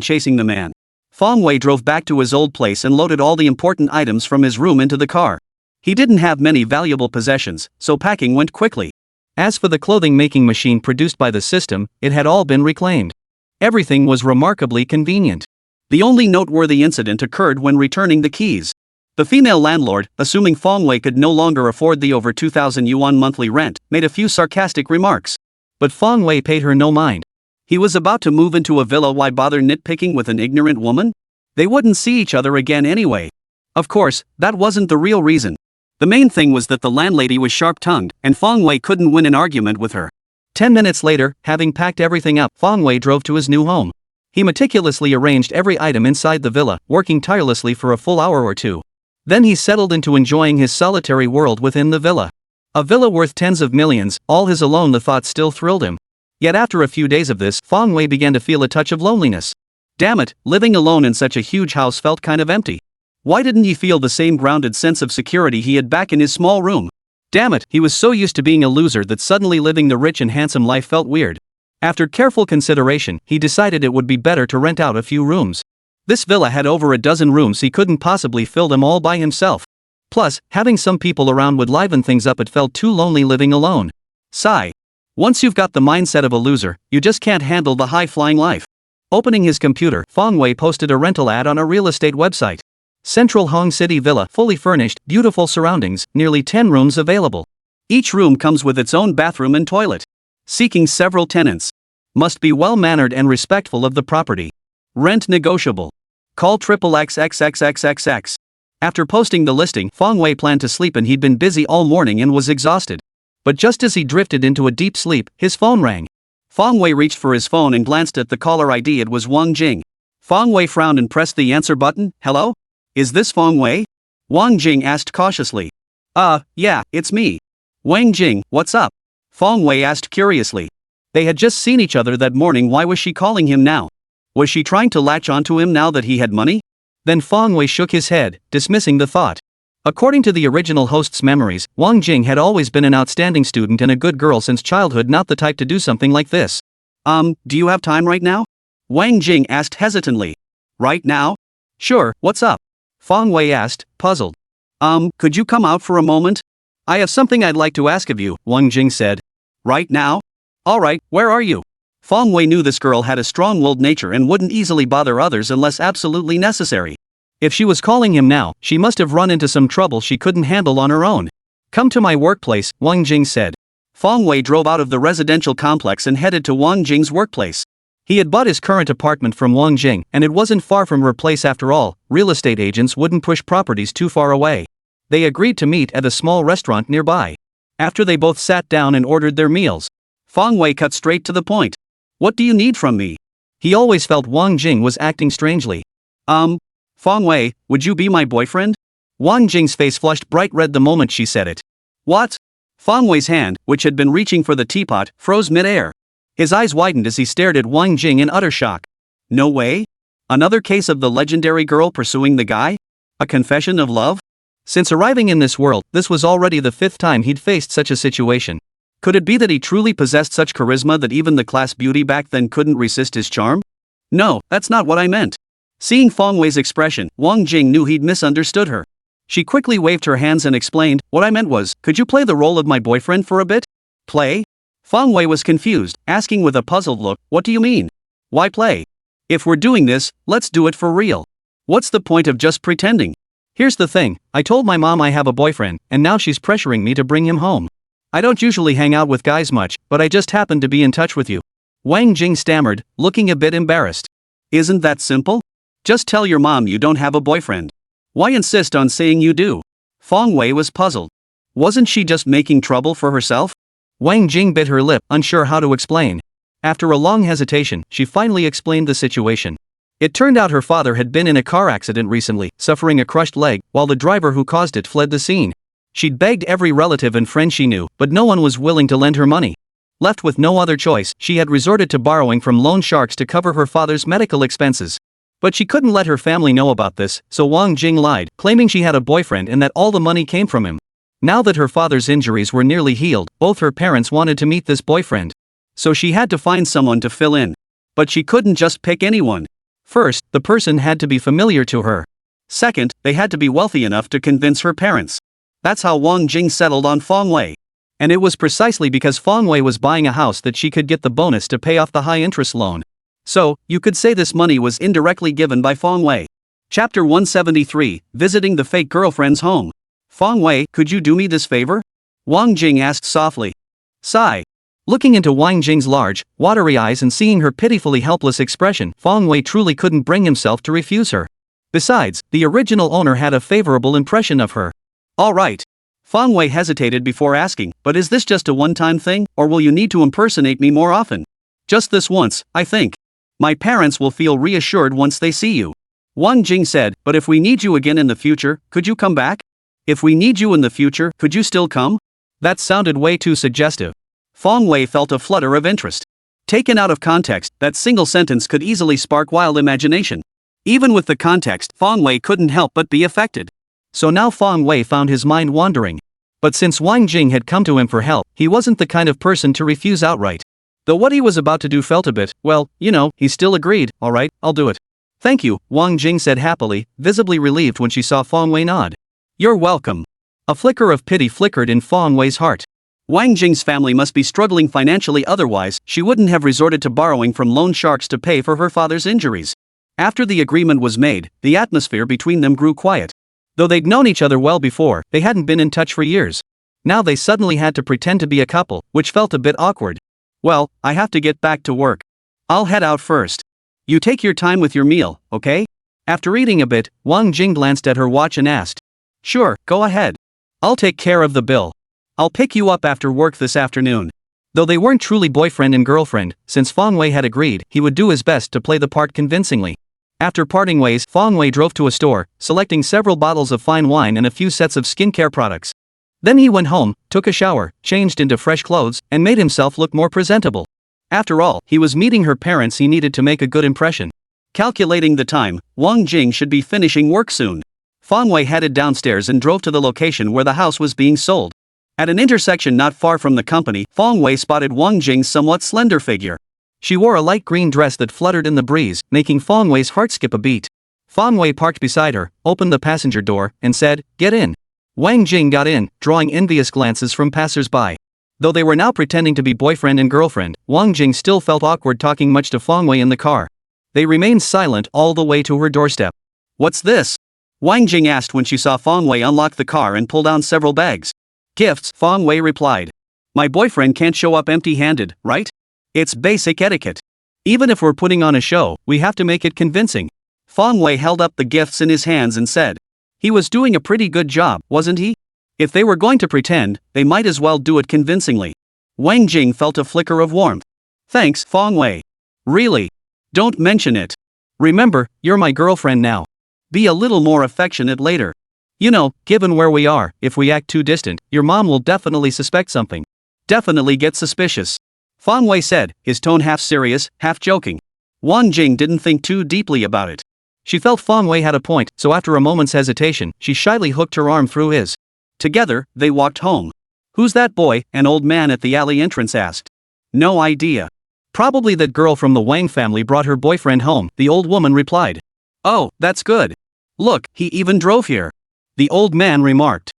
chasing the man. Fong Wei drove back to his old place and loaded all the important items from his room into the car. He didn't have many valuable possessions, so packing went quickly. As for the clothing making machine produced by the system, it had all been reclaimed. Everything was remarkably convenient. The only noteworthy incident occurred when returning the keys. The female landlord, assuming Fong Wei could no longer afford the over 2,000 yuan monthly rent, made a few sarcastic remarks. But Fong Wei paid her no mind. He was about to move into a villa. Why bother nitpicking with an ignorant woman? They wouldn't see each other again anyway. Of course, that wasn't the real reason. The main thing was that the landlady was sharp-tongued, and Fong Wei couldn't win an argument with her. 10 minutes later, having packed everything up, Fong Wei drove to his new home. He meticulously arranged every item inside the villa, working tirelessly for a full hour or two. Then he settled into enjoying his solitary world within the villa. A villa worth tens of millions, all his alone. The thought still thrilled him. Yet after a few days of this, Fong Wei began to feel a touch of loneliness. Damn it, living alone in such a huge house felt kind of empty. Why didn't he feel the same grounded sense of security he had back in his small room? Damn it, he was so used to being a loser that suddenly living the rich and handsome life felt weird. After careful consideration, he decided it would be better to rent out a few rooms. This villa had over a dozen rooms, he couldn't possibly fill them all by himself. Plus, having some people around would liven things up, it felt too lonely living alone. Sigh. Once you've got the mindset of a loser, you just can't handle the high-flying life. Opening his computer, Fong Wei posted a rental ad on a real estate website. Central Hong City Villa, fully furnished, beautiful surroundings, nearly 10 rooms available. Each room comes with its own bathroom and toilet. Seeking several tenants. Must be well-mannered and respectful of the property. Rent negotiable. Call XXXXXXX. After posting the listing, Fong Wei planned to sleep, and he'd been busy all morning and was exhausted. But just as he drifted into a deep sleep, his phone rang. Fong Wei reached for his phone and glanced at the caller ID. It was Wang Jing. Fong Wei frowned and pressed the answer button. Hello? Is this Fong Wei? Wang Jing asked cautiously. Yeah, it's me. Wang Jing, what's up? Fong Wei asked curiously. They had just seen each other that morning. Why was she calling him now? Was she trying to latch onto him now that he had money? Then Fong Wei shook his head, dismissing the thought. According to the original host's memories, Wang Jing had always been an outstanding student and a good girl since childhood, not the type to do something like this. Do you have time right now? Wang Jing asked hesitantly. Right now? Sure, what's up? Fong Wei asked, puzzled. Could you come out for a moment? I have something I'd like to ask of you, Wang Jing said. Right now? Alright, where are you? Fong Wei knew this girl had a strong-willed nature and wouldn't easily bother others unless absolutely necessary. If she was calling him now, she must have run into some trouble she couldn't handle on her own. Come to my workplace, Wang Jing said. Fong Wei drove out of the residential complex and headed to Wang Jing's workplace. He had bought his current apartment from Wang Jing, and it wasn't far from her place after all. Real estate agents wouldn't push properties too far away. They agreed to meet at a small restaurant nearby. After they both sat down and ordered their meals, Fong Wei cut straight to the point. What do you need from me? He always felt Wang Jing was acting strangely. Fong Wei, would you be my boyfriend? Wang Jing's face flushed bright red the moment she said it. What? Fong Wei's hand, which had been reaching for the teapot, froze mid-air. His eyes widened as he stared at Wang Jing in utter shock. No way? Another case of the legendary girl pursuing the guy? A confession of love? Since arriving in this world, this was already the 5th time he'd faced such a situation. Could it be that he truly possessed such charisma that even the class beauty back then couldn't resist his charm? No, that's not what I meant. Seeing Fong Wei's expression, Wang Jing knew he'd misunderstood her. She quickly waved her hands and explained, what I meant was, could you play the role of my boyfriend for a bit? Play? Fong Wei was confused, asking with a puzzled look, what do you mean? Why play? If we're doing this, let's do it for real. What's the point of just pretending? Here's the thing, I told my mom I have a boyfriend, and now she's pressuring me to bring him home. I don't usually hang out with guys much, but I just happened to be in touch with you. Wang Jing stammered, looking a bit embarrassed. Isn't that simple? Just tell your mom you don't have a boyfriend. Why insist on saying you do? Fong Wei was puzzled. Wasn't she just making trouble for herself? Wang Jing bit her lip, unsure how to explain. After a long hesitation, she finally explained the situation. It turned out her father had been in a car accident recently, suffering a crushed leg, while the driver who caused it fled the scene. She'd begged every relative and friend she knew, but no one was willing to lend her money. Left with no other choice, she had resorted to borrowing from loan sharks to cover her father's medical expenses. But she couldn't let her family know about this, so Wang Jing lied, claiming she had a boyfriend and that all the money came from him. Now that her father's injuries were nearly healed, both her parents wanted to meet this boyfriend. So she had to find someone to fill in. But she couldn't just pick anyone. First, the person had to be familiar to her. Second, they had to be wealthy enough to convince her parents. That's how Wang Jing settled on Fong Wei. And it was precisely because Fong Wei was buying a house that she could get the bonus to pay off the high-interest loan. So, you could say this money was indirectly given by Fong Wei. Chapter 173, Visiting the Fake Girlfriend's Home. Fong Wei, could you do me this favor? Wang Jing asked softly. Sigh. Looking into Wang Jing's large, watery eyes and seeing her pitifully helpless expression, Fong Wei truly couldn't bring himself to refuse her. Besides, the original owner had a favorable impression of her. All right. Fong Wei hesitated before asking, but is this just a one-time thing, or will you need to impersonate me more often? Just this once, I think. My parents will feel reassured once they see you. Wang Jing said, but if we need you again in the future, could you come back? If we need you in the future, could you still come? That sounded way too suggestive. Fong Wei felt a flutter of interest. Taken out of context, that single sentence could easily spark wild imagination. Even with the context, Fong Wei couldn't help but be affected. So now Fong Wei found his mind wandering. But since Wang Jing had come to him for help, he wasn't the kind of person to refuse outright. Though what he was about to do felt a bit, well, he still agreed. Alright, I'll do it. Thank you, Wang Jing said happily, visibly relieved when she saw Fong Wei nod. You're welcome. A flicker of pity flickered in Fong Wei's heart. Wang Jing's family must be struggling financially, otherwise she wouldn't have resorted to borrowing from loan sharks to pay for her father's injuries. After the agreement was made, the atmosphere between them grew quiet. Though they'd known each other well before, they hadn't been in touch for years. Now they suddenly had to pretend to be a couple, which felt a bit awkward. Well, I have to get back to work. I'll head out first. You take your time with your meal, okay? After eating a bit, Wang Jing glanced at her watch and asked. Sure, go ahead. I'll take care of the bill. I'll pick you up after work this afternoon. Though they weren't truly boyfriend and girlfriend, since Fong Wei had agreed, he would do his best to play the part convincingly. After parting ways, Fong Wei drove to a store, selecting several bottles of fine wine and a few sets of skincare products. Then he went home, took a shower, changed into fresh clothes, and made himself look more presentable. After all, he was meeting her parents, he needed to make a good impression. Calculating the time, Wang Jing should be finishing work soon. Fong Wei headed downstairs and drove to the location where the house was being sold. At an intersection not far from the company, Fong Wei spotted Wang Jing's somewhat slender figure. She wore a light green dress that fluttered in the breeze, making Fong Wei's heart skip a beat. Fong Wei parked beside her, opened the passenger door, and said, "Get in." Wang Jing got in, drawing envious glances from passers-by. Though they were now pretending to be boyfriend and girlfriend, Wang Jing still felt awkward talking much to Fong Wei in the car. They remained silent all the way to her doorstep. "What's this?" Wang Jing asked when she saw Fong Wei unlock the car and pull down several bags. "Gifts," Fong Wei replied. "My boyfriend can't show up empty-handed, right? It's basic etiquette. Even if we're putting on a show, we have to make it convincing." Fong Wei held up the gifts in his hands and said. He was doing a pretty good job, wasn't he? If they were going to pretend, they might as well do it convincingly. Wang Jing felt a flicker of warmth. "Thanks, Fong Wei. Really? Don't mention it. Remember, you're my girlfriend now. Be a little more affectionate later. Given where we are, if we act too distant, your mom will definitely suspect something. Definitely get suspicious." Fong Wei said, his tone half serious, half joking. Wang Jing didn't think too deeply about it. She felt Fong Wei had a point, so after a moment's hesitation, she shyly hooked her arm through his. Together, they walked home. "Who's that boy?" an old man at the alley entrance asked. "No idea. Probably that girl from the Wang family brought her boyfriend home," the old woman replied. "Oh, that's good. Look, he even drove here," the old man remarked.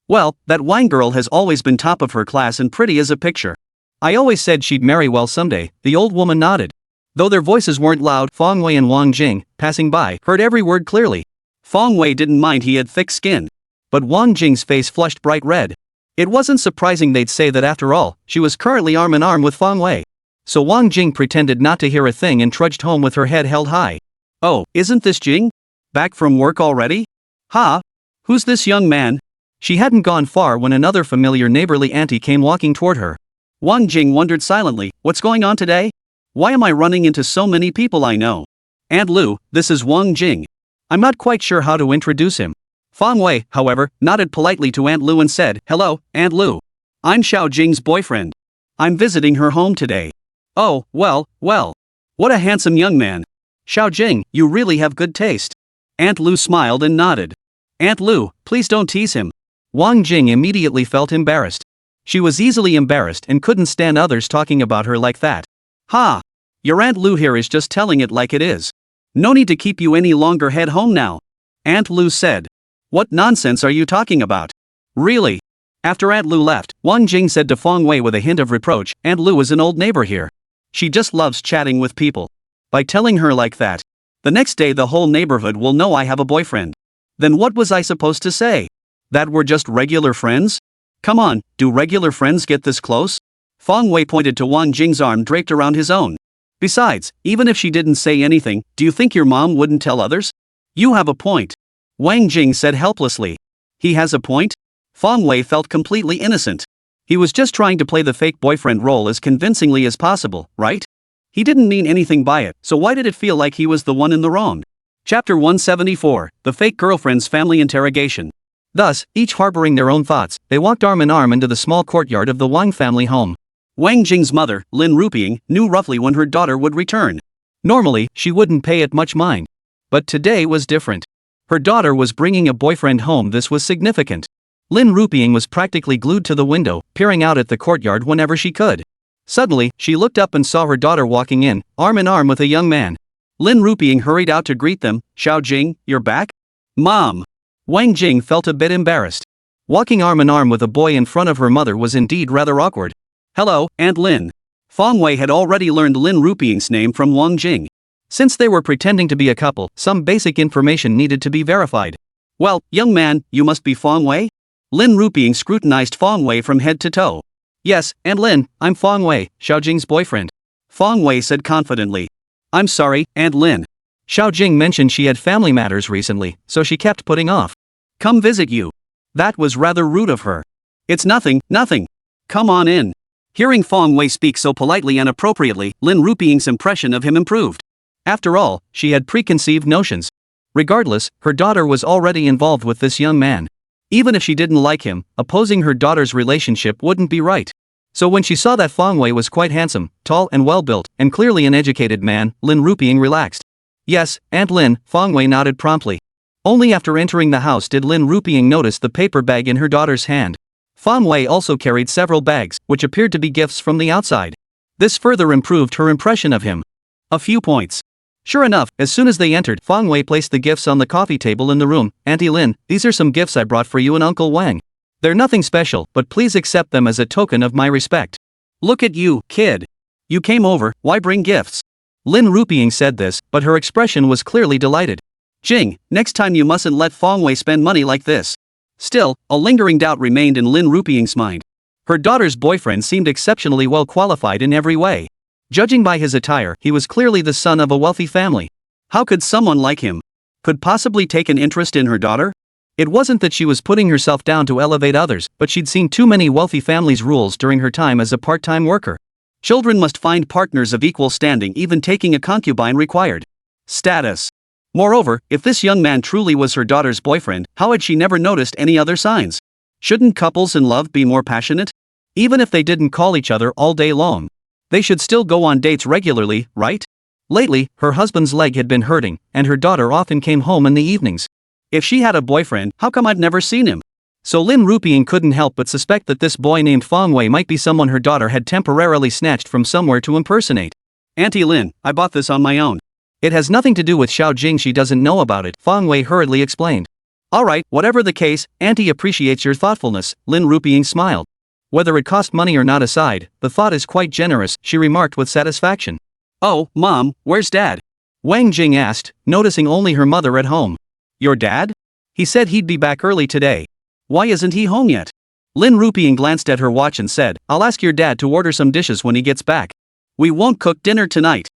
"Well, that Wang girl has always been top of her class and pretty as a picture. I always said she'd marry well someday," the old woman nodded. Though their voices weren't loud, Fong Wei and Wang Jing, passing by, heard every word clearly. Fong Wei didn't mind he had thick skin. But Wang Jing's face flushed bright red. It wasn't surprising they'd say that after all, she was currently arm in arm with Fong Wei. So Wang Jing pretended not to hear a thing and trudged home with her head held high. "Oh, isn't this Jing? Back from work already? Ha? Who's this young man?" She hadn't gone far when another familiar neighborly auntie came walking toward her. Wang Jing wondered silently, "What's going on today? Why am I running into so many people I know? Aunt Lu, this is Wang Jing." I'm not quite sure how to introduce him. Fong Wei, however, nodded politely to Aunt Lu and said, "Hello, Aunt Lu. I'm Xiao Jing's boyfriend. I'm visiting her home today." "Oh, well. What a handsome young man. Xiao Jing, you really have good taste." Aunt Lu smiled and nodded. "Aunt Lu, please don't tease him." Wang Jing immediately felt embarrassed. She was easily embarrassed and couldn't stand others talking about her like that. "Ha! Your Aunt Lu here is just telling it like it is. No need to keep you any longer, head home now," Aunt Lu said. "What nonsense are you talking about? Really?" After Aunt Lu left, Wang Jing said to Fong Wei with a hint of reproach, "Aunt Lu is an old neighbor here. She just loves chatting with people. By telling her like that, the next day the whole neighborhood will know I have a boyfriend. Then what was I supposed to say? That we're just regular friends? Come on, do regular friends get this close?" Fong Wei pointed to Wang Jing's arm draped around his own. "Besides, even if she didn't say anything, do you think your mom wouldn't tell others?" "You have a point," Wang Jing said helplessly. He has a point? Fong Wei felt completely innocent. He was just trying to play the fake boyfriend role as convincingly as possible, right? He didn't mean anything by it, so why did it feel like he was the one in the wrong? Chapter 174, The Fake Girlfriend's Family Interrogation. Thus, each harboring their own thoughts, they walked arm in arm into the small courtyard of the Wang family home. Wang Jing's mother, Lin Ruping, knew roughly when her daughter would return. Normally, she wouldn't pay it much mind. But today was different. Her daughter was bringing a boyfriend home. This was significant. Lin Ruping was practically glued to the window, peering out at the courtyard whenever she could. Suddenly, she looked up and saw her daughter walking in, arm in arm with a young man. Lin Ruping hurried out to greet them. "Xiao Jing, you're back?" "Mom." Wang Jing felt a bit embarrassed. Walking arm in arm with a boy in front of her mother was indeed rather awkward. "Hello, Aunt Lin." Fong Wei had already learned Lin Ruping's name from Wang Jing. Since they were pretending to be a couple, some basic information needed to be verified. "Well, young man, you must be Fong Wei?" Lin Ruping scrutinized Fong Wei from head to toe. "Yes, Aunt Lin, I'm Fong Wei, Xiao Jing's boyfriend." Fong Wei said confidently. "I'm sorry, Aunt Lin. Xiao Jing mentioned she had family matters recently, so she kept putting off. Come visit you." That was rather rude of her. "It's nothing, nothing. Come on in." Hearing Fong Wei speak so politely and appropriately, Lin Ruping's impression of him improved. After all, she had preconceived notions. Regardless, her daughter was already involved with this young man. Even if she didn't like him, opposing her daughter's relationship wouldn't be right. So when she saw that Fong Wei was quite handsome, tall and well-built, and clearly an educated man, Lin Ruping relaxed. "Yes, Aunt Lin," Fong Wei nodded promptly. Only after entering the house did Lin Ruping notice the paper bag in her daughter's hand. Fong Wei also carried several bags, which appeared to be gifts from the outside. This further improved her impression of him. A few points. Sure enough, as soon as they entered, Fong Wei placed the gifts on the coffee table in the room. "Auntie Lin, these are some gifts I brought for you and Uncle Wang. They're nothing special, but please accept them as a token of my respect." "Look at you, kid. You came over, why bring gifts?" Lin Ruping said this, but her expression was clearly delighted. "Jing, next time you mustn't let Fong Wei spend money like this." Still, a lingering doubt remained in Lin Ruping's mind. Her daughter's boyfriend seemed exceptionally well qualified in every way. Judging by his attire, he was clearly the son of a wealthy family. How could someone like him could possibly take an interest in her daughter? It wasn't that she was putting herself down to elevate others, but she'd seen too many wealthy families' rules during her time as a part-time worker. Children must find partners of equal standing, even taking a concubine required status. Moreover, if this young man truly was her daughter's boyfriend, how had she never noticed any other signs? Shouldn't couples in love be more passionate? Even if they didn't call each other all day long, they should still go on dates regularly, right? Lately, her husband's leg had been hurting, and her daughter often came home in the evenings. If she had a boyfriend, how come I'd never seen him? So Lin Ruping couldn't help but suspect that this boy named Fong Wei might be someone her daughter had temporarily snatched from somewhere to impersonate. "Auntie Lin, I bought this on my own. It has nothing to do with Xiao Jing, she doesn't know about it," Fong Wei hurriedly explained. "Alright, whatever the case, Auntie appreciates your thoughtfulness," Lin Ruping smiled. "Whether it cost money or not aside, the thought is quite generous," she remarked with satisfaction. "Oh, Mom, where's Dad?" Wang Jing asked, noticing only her mother at home. "Your dad? He said he'd be back early today. Why isn't he home yet?" Lin Ruping glanced at her watch and said, "I'll ask your dad to order some dishes when he gets back. We won't cook dinner tonight."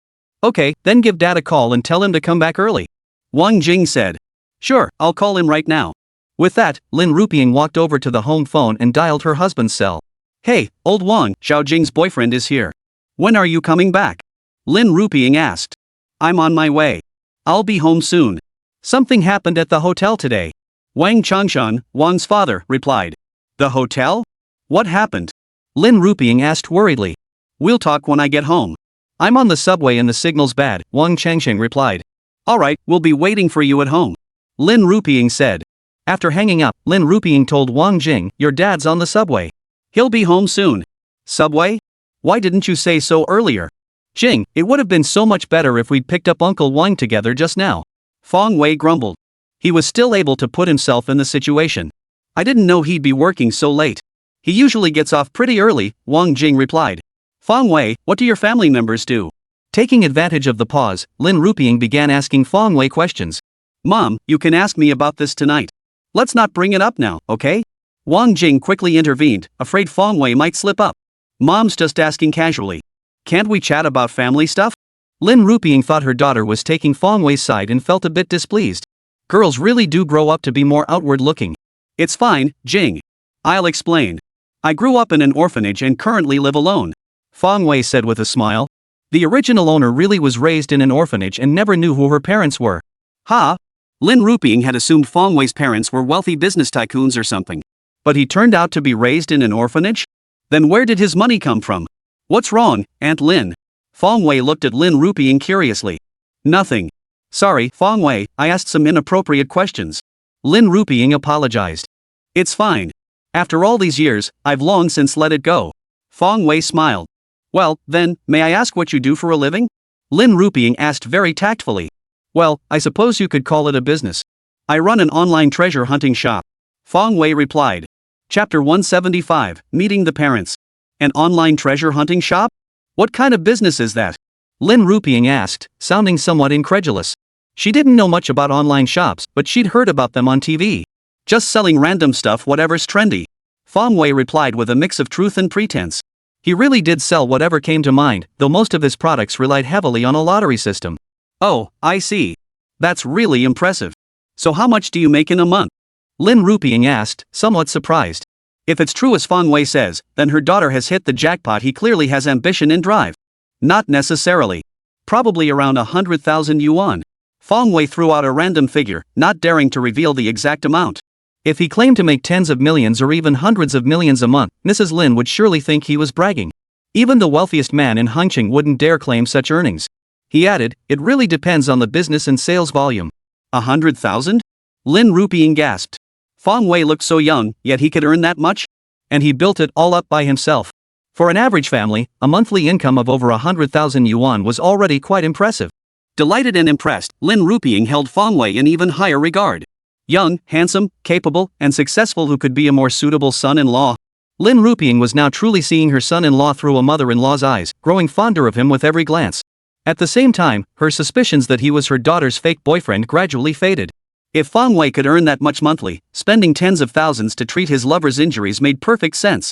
"Okay, then give Dad a call and tell him to come back early," Wang Jing said. "Sure, I'll call him right now." With that, Lin Ruping walked over to the home phone and dialed her husband's cell. "Hey, old Wang, Xiao Jing's boyfriend is here. When are you coming back?" Lin Ruping asked. "I'm on my way. I'll be home soon." "Something happened at the hotel today," Wang Changshan, Wang's father, replied. "The hotel? What happened?" Lin Ruping asked worriedly. "We'll talk when I get home. I'm on the subway and the signal's bad," Wang Changsheng replied. "Alright, we'll be waiting for you at home," Lin Ruping said. After hanging up, Lin Ruping told Wang Jing, "Your dad's on the subway. He'll be home soon." "Subway? Why didn't you say so earlier?" "Jing, it would have been so much better if we'd picked up Uncle Wang together just now," Fong Wei grumbled. He was still able to put himself in the situation. "I didn't know he'd be working so late. He usually gets off pretty early," Wang Jing replied. "Fong Wei, what do your family members do?" Taking advantage of the pause, Lin Ruping began asking Fong Wei questions. "Mom, you can ask me about this tonight. Let's not bring it up now, okay?" Wang Jing quickly intervened, afraid Fong Wei might slip up. "Mom's just asking casually. Can't we chat about family stuff?" Lin Ruping thought her daughter was taking Fong Wei's side and felt a bit displeased. Girls really do grow up to be more outward looking. "It's fine, Jing. I'll explain. I grew up in an orphanage and currently live alone," Fong Wei said with a smile. The original owner really was raised in an orphanage and never knew who her parents were. Ha! Lin Ruping had assumed Fong Wei's parents were wealthy business tycoons or something. But he turned out to be raised in an orphanage? Then where did his money come from? What's wrong, Aunt Lin? Fong Wei looked at Lin Rupiying curiously. Nothing. Sorry, Fong Wei, I asked some inappropriate questions. Lin Rupiying apologized. It's fine. After all these years, I've long since let it go. Fong Wei smiled. Well, then, may I ask what you do for a living? Lin Rupiying asked very tactfully. Well, I suppose you could call it a business. I run an online treasure hunting shop. Fong Wei replied. Chapter 175, Meeting the Parents. An online treasure hunting shop? What kind of business is that? Lin Rupiying asked, sounding somewhat incredulous. She didn't know much about online shops, but she'd heard about them on TV. Just selling random stuff, whatever's trendy. Fong Wei replied with a mix of truth and pretense. He really did sell whatever came to mind, though most of his products relied heavily on a lottery system. Oh, I see. That's really impressive. So how much do you make in a month? Lin Rupiying asked, somewhat surprised. If it's true as Fong Wei says, then her daughter has hit the jackpot. He clearly has ambition and drive. Not necessarily. Probably around 100,000 yuan. Fong Wei threw out a random figure, not daring to reveal the exact amount. If he claimed to make tens of millions or even hundreds of millions a month, Mrs. Lin would surely think he was bragging. Even the wealthiest man in Hangqing wouldn't dare claim such earnings. He added, it really depends on the business and sales volume. 100,000? Lin Rupiying gasped. Fong Wei looked so young, yet he could earn that much? And he built it all up by himself. For an average family, a monthly income of over 100,000 yuan was already quite impressive. Delighted and impressed, Lin Rupiying held Fong Wei in even higher regard. Young, handsome, capable, and successful, who could be a more suitable son-in-law? Lin Rupiying was now truly seeing her son-in-law through a mother-in-law's eyes, growing fonder of him with every glance. At the same time, her suspicions that he was her daughter's fake boyfriend gradually faded. If Fong Wei could earn that much monthly, spending tens of thousands to treat his lover's injuries made perfect sense.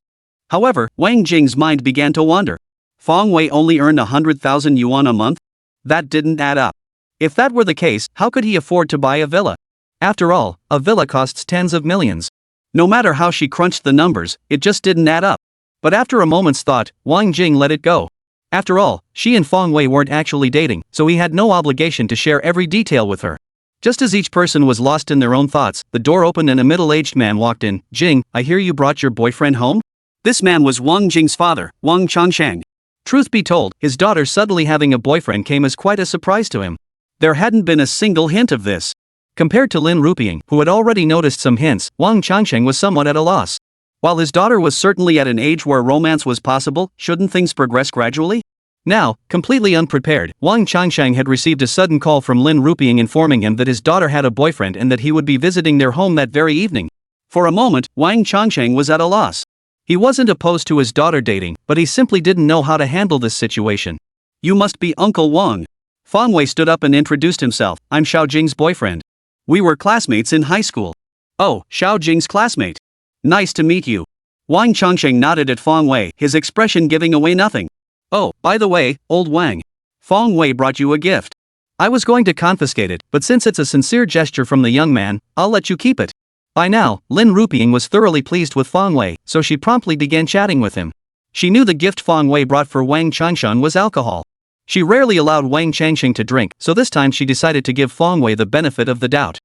However, Wang Jing's mind began to wander. Fong Wei only earned 100,000 yuan a month? That didn't add up. If that were the case, how could he afford to buy a villa? After all, a villa costs tens of millions. No matter how she crunched the numbers, it just didn't add up. But after a moment's thought, Wang Jing let it go. After all, she and Fong Wei weren't actually dating, so he had no obligation to share every detail with her. Just as each person was lost in their own thoughts, the door opened and a middle-aged man walked in. Jing, I hear you brought your boyfriend home? This man was Wang Jing's father, Wang Changsheng. Truth be told, his daughter suddenly having a boyfriend came as quite a surprise to him. There hadn't been a single hint of this. Compared to Lin Rupiying, who had already noticed some hints, Wang Changsheng was somewhat at a loss. While his daughter was certainly at an age where romance was possible, shouldn't things progress gradually? Now, completely unprepared, Wang Changsheng had received a sudden call from Lin Rupiying informing him that his daughter had a boyfriend and that he would be visiting their home that very evening. For a moment, Wang Changsheng was at a loss. He wasn't opposed to his daughter dating, but he simply didn't know how to handle this situation. You must be Uncle Wang. Fong Wei stood up and introduced himself. I'm Xiao Jing's boyfriend. We were classmates in high school. Oh, Xiao Jing's classmate. Nice to meet you. Wang Changsheng nodded at Fong Wei, his expression giving away nothing. Oh, by the way, old Wang. Fong Wei brought you a gift. I was going to confiscate it, but since it's a sincere gesture from the young man, I'll let you keep it. By now, Lin Rupiying was thoroughly pleased with Fong Wei, so she promptly began chatting with him. She knew the gift Fong Wei brought for Wang Changsheng was alcohol. She rarely allowed Wang Changsheng to drink, so this time she decided to give Fong Wei the benefit of the doubt.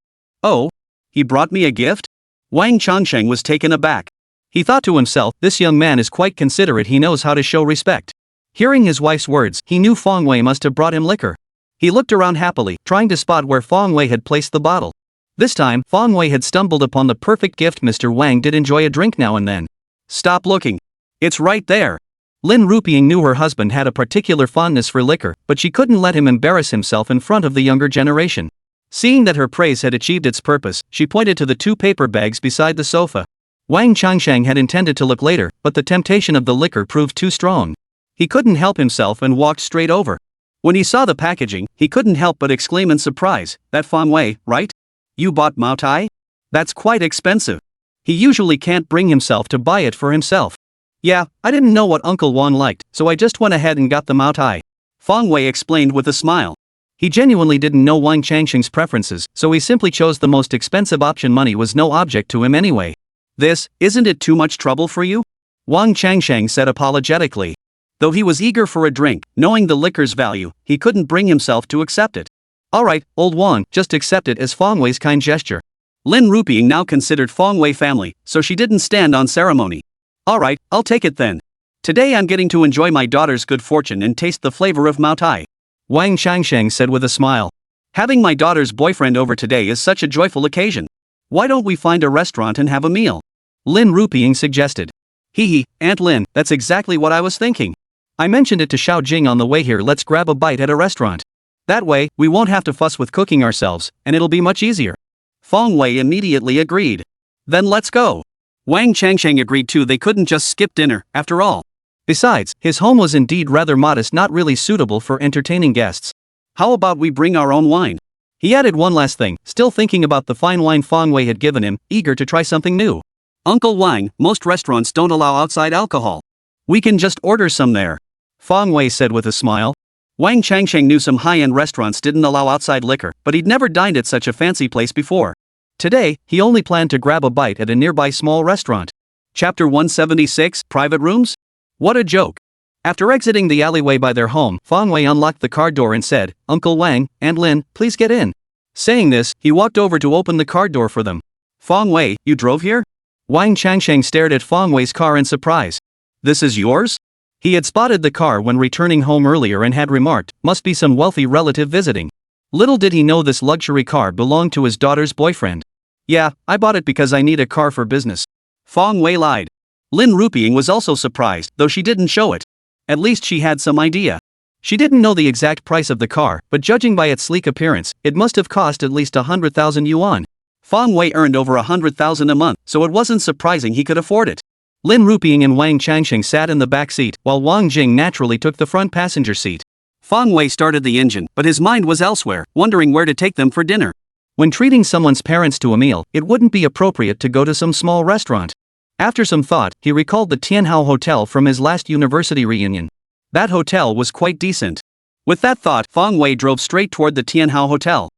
Oh? He brought me a gift? Wang Changsheng was taken aback. He thought to himself, this young man is quite considerate, he knows how to show respect. Hearing his wife's words, he knew Fong Wei must have brought him liquor. He looked around happily, trying to spot where Fong Wei had placed the bottle. This time, Fong Wei had stumbled upon the perfect gift. Mr. Wang did enjoy a drink now and then. Stop looking. It's right there. Lin Rupiying knew her husband had a particular fondness for liquor, but she couldn't let him embarrass himself in front of the younger generation. Seeing that her praise had achieved its purpose, she pointed to the two paper bags beside the sofa. Wang Changsheng had intended to look later, but the temptation of the liquor proved too strong. He couldn't help himself and walked straight over. When he saw the packaging, he couldn't help but exclaim in surprise, that Fong Wei, right? You bought Mao Tai? That's quite expensive. He usually can't bring himself to buy it for himself. Yeah, I didn't know what Uncle Wang liked, so I just went ahead and got the Mao Tai. Fong Wei explained with a smile. He genuinely didn't know Wang Changsheng's preferences, so he simply chose the most expensive option. Money was no object to him anyway. Isn't it too much trouble for you? Wang Changsheng said apologetically. Though he was eager for a drink, knowing the liquor's value, he couldn't bring himself to accept it. Alright, old Wang, just accept it as Fong Wei's kind gesture. Lin Rupiying now considered Fong Wei family, so she didn't stand on ceremony. Alright, I'll take it then. Today I'm getting to enjoy my daughter's good fortune and taste the flavor of Mao Tai. Wang Changsheng said with a smile. Having my daughter's boyfriend over today is such a joyful occasion. Why don't we find a restaurant and have a meal? Lin Ruping suggested. Hee, Aunt Lin, that's exactly what I was thinking. I mentioned it to Xiao Jing on the way here. Let's grab a bite at a restaurant. That way, we won't have to fuss with cooking ourselves, and it'll be much easier. Fong Wei immediately agreed. Then let's go. Wang Changsheng agreed too. They couldn't just skip dinner, after all. Besides, his home was indeed rather modest, not really suitable for entertaining guests. How about we bring our own wine? He added one last thing, still thinking about the fine wine Fong Wei had given him, eager to try something new. Uncle Wang, most restaurants don't allow outside alcohol. We can just order some there. Fong Wei said with a smile. Wang Changsheng knew some high-end restaurants didn't allow outside liquor, but he'd never dined at such a fancy place before. Today, he only planned to grab a bite at a nearby small restaurant. Chapter 176, Private Rooms? What a joke. After exiting the alleyway by their home, Fong Wei unlocked the car door and said, "Uncle Wang, Aunt Lin, please get in." Saying this, he walked over to open the car door for them. Fong Wei, you drove here? Wang Changsheng stared at Fong Wei's car in surprise. This is yours? He had spotted the car when returning home earlier and had remarked, must be some wealthy relative visiting. Little did he know this luxury car belonged to his daughter's boyfriend. Yeah, I bought it because I need a car for business. Fong Wei lied. Lin Ruping was also surprised, though she didn't show it. At least she had some idea. She didn't know the exact price of the car, but judging by its sleek appearance, it must have cost at least 100,000 yuan. Fong Wei earned over 100,000 a month, so it wasn't surprising he could afford it. Lin Ruping and Wang Changsheng sat in the back seat, while Wang Jing naturally took the front passenger seat. Fong Wei started the engine, but his mind was elsewhere, wondering where to take them for dinner. When treating someone's parents to a meal, it wouldn't be appropriate to go to some small restaurant. After some thought, he recalled the Tianhao Hotel from his last university reunion. That hotel was quite decent. With that thought, Fong Wei drove straight toward the Tianhao Hotel.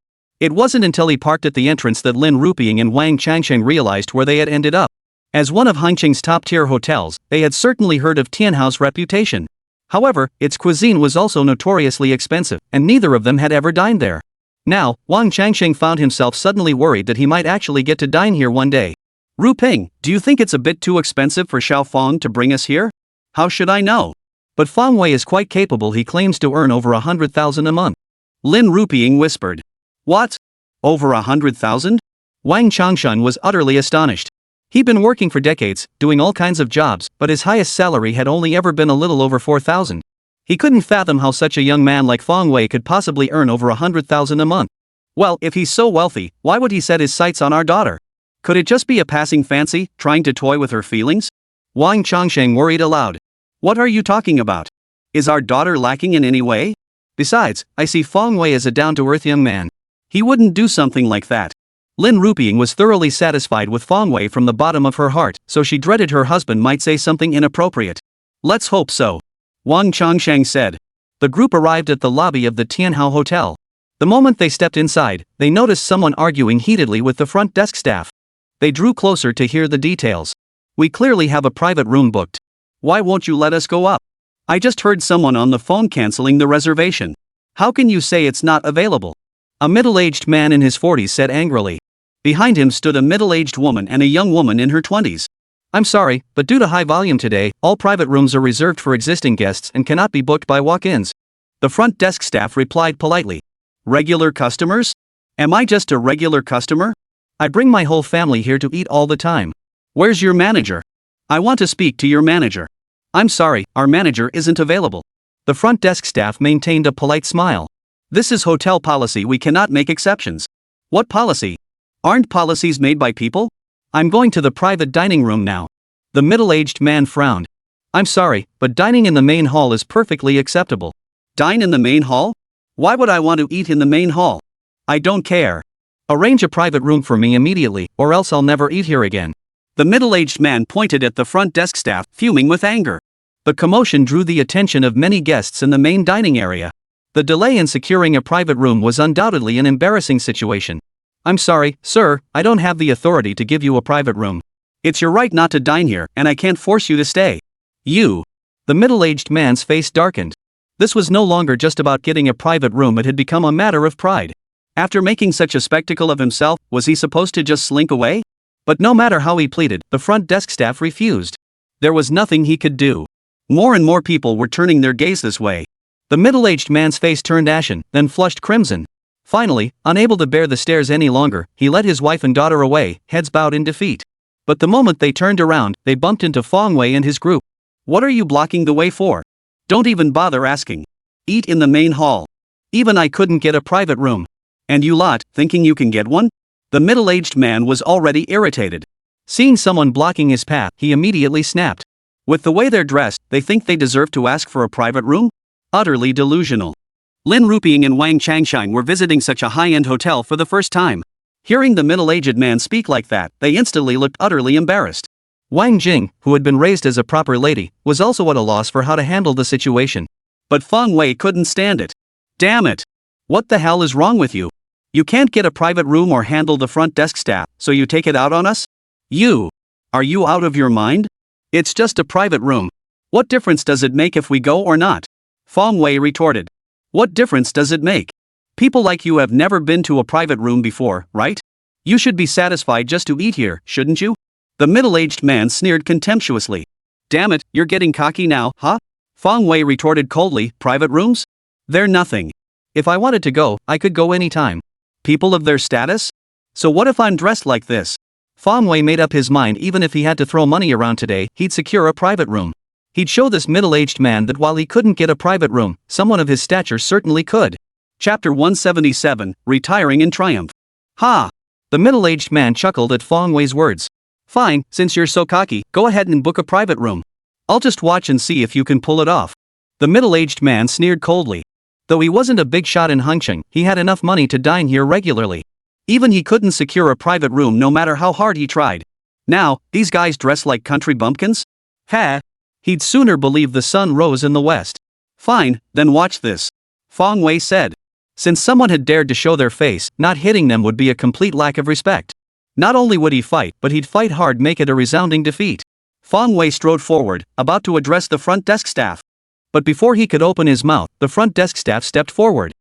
It wasn't until he parked at the entrance that Lin Ruping and Wang Changsheng realized where they had ended up. As one of Hangqing's top-tier hotels, they had certainly heard of Tianhao's reputation. However, its cuisine was also notoriously expensive, and neither of them had ever dined there. Now, Wang Changsheng found himself suddenly worried that he might actually get to dine here one day. Ruping, do you think it's a bit too expensive for Xiao Fong to bring us here? How should I know? But Fong Wei is quite capable. He claims to earn over 100,000 a month. Lin Ruping whispered. What? Over 100,000? Wang Changsheng was utterly astonished. He'd been working for decades, doing all kinds of jobs, but his highest salary had only ever been a little over 4,000. He couldn't fathom how such a young man like Fong Wei could possibly earn over 100,000 a month. Well, if he's so wealthy, why would he set his sights on our daughter? Could it just be a passing fancy, trying to toy with her feelings? Wang Changsheng worried aloud. What are you talking about? Is our daughter lacking in any way? Besides, I see Fong Wei as a down-to-earth young man. He wouldn't do something like that. Lin Ruping was thoroughly satisfied with Fong Wei from the bottom of her heart, so she dreaded her husband might say something inappropriate. Let's hope so. Wang Changsheng said. The group arrived at the lobby of the Tianhao Hotel. The moment they stepped inside, they noticed someone arguing heatedly with the front desk staff. They drew closer to hear the details. We clearly have a private room booked. Why won't you let us go up? I just heard someone on the phone canceling the reservation. How can you say it's not available? A middle-aged man in his 40s said angrily. Behind him stood a middle-aged woman and a young woman in her 20s. I'm sorry, but due to high volume today, all private rooms are reserved for existing guests and cannot be booked by walk-ins. The front desk staff replied politely. Regular customers? Am I just a regular customer? I bring my whole family here to eat all the time. Where's your manager? I want to speak to your manager. I'm sorry, our manager isn't available. The front desk staff maintained a polite smile. This is hotel policy, we cannot make exceptions. What policy? Aren't policies made by people? I'm going to the private dining room now. The middle-aged man frowned. I'm sorry, but dining in the main hall is perfectly acceptable. Dine in the main hall? Why would I want to eat in the main hall? I don't care. Arrange a private room for me immediately, or else I'll never eat here again. The middle-aged man pointed at the front desk staff, fuming with anger. The commotion drew the attention of many guests in the main dining area. The delay in securing a private room was undoubtedly an embarrassing situation. I'm sorry, sir, I don't have the authority to give you a private room. It's your right not to dine here, and I can't force you to stay. You. The middle-aged man's face darkened. This was no longer just about getting a private room, it had become a matter of pride. After making such a spectacle of himself, was he supposed to just slink away? But no matter how he pleaded, the front desk staff refused. There was nothing he could do. More and more people were turning their gaze this way. The middle-aged man's face turned ashen, then flushed crimson. Finally, unable to bear the stares any longer, he led his wife and daughter away, heads bowed in defeat. But the moment they turned around, they bumped into Fong Wei and his group. What are you blocking the way for? Don't even bother asking. Eat in the main hall. Even I couldn't get a private room. And you lot, thinking you can get one? The middle-aged man was already irritated. Seeing someone blocking his path, he immediately snapped. With the way they're dressed, they think they deserve to ask for a private room? Utterly delusional. Lin Ruping and Wang Changshine were visiting such a high-end hotel for the first time. Hearing the middle-aged man speak like that, they instantly looked utterly embarrassed. Wang Jing, who had been raised as a proper lady, was also at a loss for how to handle the situation. But Feng Wei couldn't stand it. Damn it! What the hell is wrong with you? You can't get a private room or handle the front desk staff, so you take it out on us? You! Are you out of your mind? It's just a private room. What difference does it make if we go or not? Feng Wei retorted. What difference does it make? People like you have never been to a private room before, right? You should be satisfied just to eat here, shouldn't you? The middle-aged man sneered contemptuously. Damn it, you're getting cocky now, huh? Feng Wei retorted coldly, private rooms? They're nothing. If I wanted to go, I could go anytime. People of their status? So what if I'm dressed like this? Feng Wei made up his mind even if he had to throw money around today, he'd secure a private room. He'd show this middle-aged man that while he couldn't get a private room, someone of his stature certainly could. Chapter 177, Retiring in Triumph. Ha! The middle-aged man chuckled at Feng Wei's words. Fine, since you're so cocky, go ahead and book a private room. I'll just watch and see if you can pull it off. The middle-aged man sneered coldly. Though he wasn't a big shot in Hengqin, he had enough money to dine here regularly. Even he couldn't secure a private room no matter how hard he tried. Now, these guys dress like country bumpkins? Ha! He'd sooner believe the sun rose in the west. Fine, then watch this. Feng Wei said. Since someone had dared to show their face, not hitting them would be a complete lack of respect. Not only would he fight, but he'd fight hard, make it a resounding defeat. Feng Wei strode forward, about to address the front desk staff. But before he could open his mouth, the front desk staff stepped forward.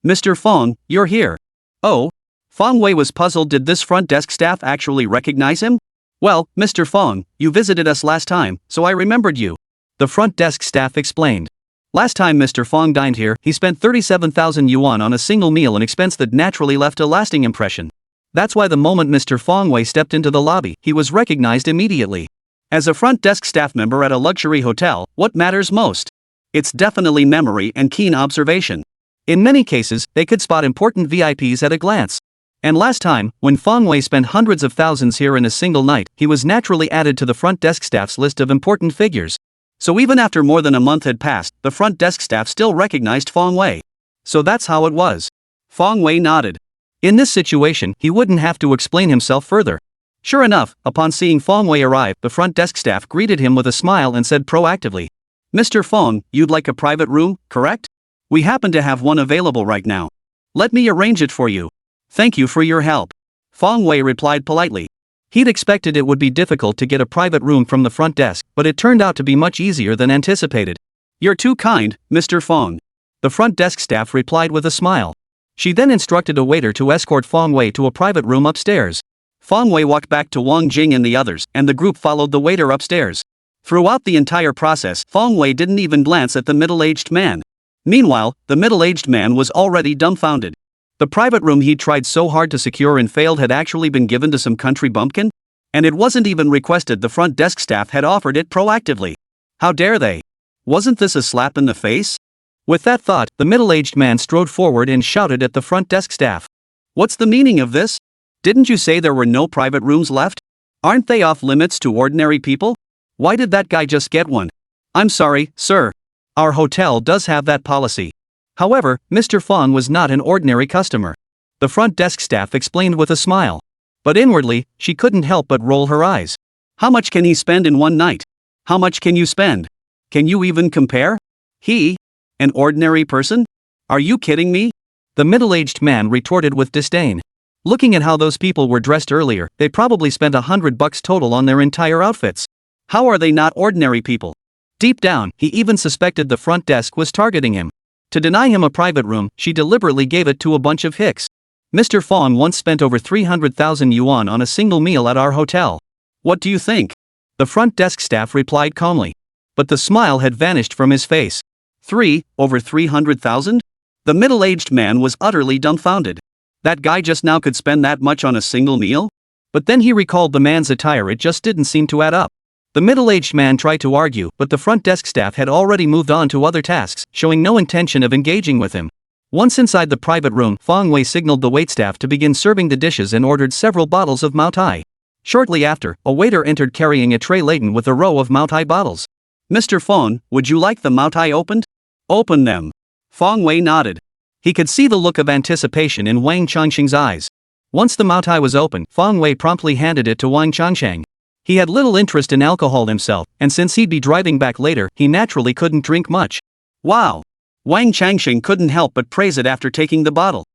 Mr. Feng, you're here. Oh? Feng Wei was puzzled. Did this front desk staff actually recognize him? Well, Mr. Feng, you visited us last time, so I remembered you. The front desk staff explained. Last time Mr. Feng dined here, he spent 37,000 yuan on a single meal, an expense that naturally left a lasting impression. That's why the moment Mr. Feng Wei stepped into the lobby, he was recognized immediately. As a front desk staff member at a luxury hotel, what matters most? It's definitely memory and keen observation. In many cases, they could spot important VIPs at a glance. And last time, when Feng Wei spent hundreds of thousands here in a single night, he was naturally added to the front desk staff's list of important figures. So even after more than a month had passed, the front desk staff still recognized Feng Wei. So that's how it was. Feng Wei nodded. In this situation, he wouldn't have to explain himself further. Sure enough, upon seeing Feng Wei arrive, the front desk staff greeted him with a smile and said proactively, Mr. Feng, you'd like a private room, correct? We happen to have one available right now. Let me arrange it for you. Thank you for your help. Feng Wei replied politely. He'd expected it would be difficult to get a private room from the front desk, but it turned out to be much easier than anticipated. You're too kind, Mr. Feng. The front desk staff replied with a smile. She then instructed a waiter to escort Feng Wei to a private room upstairs. Feng Wei walked back to Wang Jing and the others, and the group followed the waiter upstairs. Throughout the entire process, Feng Wei didn't even glance at the middle-aged man. Meanwhile, the middle-aged man was already dumbfounded. The private room he'd tried so hard to secure and failed had actually been given to some country bumpkin? And it wasn't even requested. The front desk staff had offered it proactively. How dare they? Wasn't this a slap in the face? With that thought, the middle-aged man strode forward and shouted at the front desk staff. What's the meaning of this? Didn't you say there were no private rooms left? Aren't they off limits to ordinary people? Why did that guy just get one? I'm sorry, sir. Our hotel does have that policy. However, Mr. Feng was not an ordinary customer. The front desk staff explained with a smile. But inwardly, she couldn't help but roll her eyes. How much can he spend in one night? How much can you spend? Can you even compare? He? An ordinary person? Are you kidding me? The middle-aged man retorted with disdain. Looking at how those people were dressed earlier, they probably spent $100 total on their entire outfits. How are they not ordinary people? Deep down, he even suspected the front desk was targeting him. To deny him a private room, she deliberately gave it to a bunch of hicks. Mr. Feng once spent over 300,000 yuan on a single meal at our hotel. What do you think? The front desk staff replied calmly. but the smile had vanished from his face. Over 300,000? The middle-aged man was utterly dumbfounded. That guy just now could spend that much on a single meal? But then he recalled the man's attire, it just didn't seem to add up. The middle-aged man tried to argue, but the front desk staff had already moved on to other tasks, showing no intention of engaging with him. Once inside the private room, Fong Wei signaled the waitstaff to begin serving the dishes and ordered several bottles of Mao Tai. Shortly after, a waiter entered carrying a tray laden with a row of Mao Tai bottles. "Mr. Fong, would you like the Mao Tai opened?" "Open them." Fong Wei nodded. He could see the look of anticipation in Wang Changsheng's eyes. Once the Mao Tai was open, Fong Wei promptly handed it to Wang Changsheng. He had little interest in alcohol himself, and since he'd be driving back later, he naturally couldn't drink much. "Wow!" Wang Changsheng couldn't help but praise it after taking the bottle.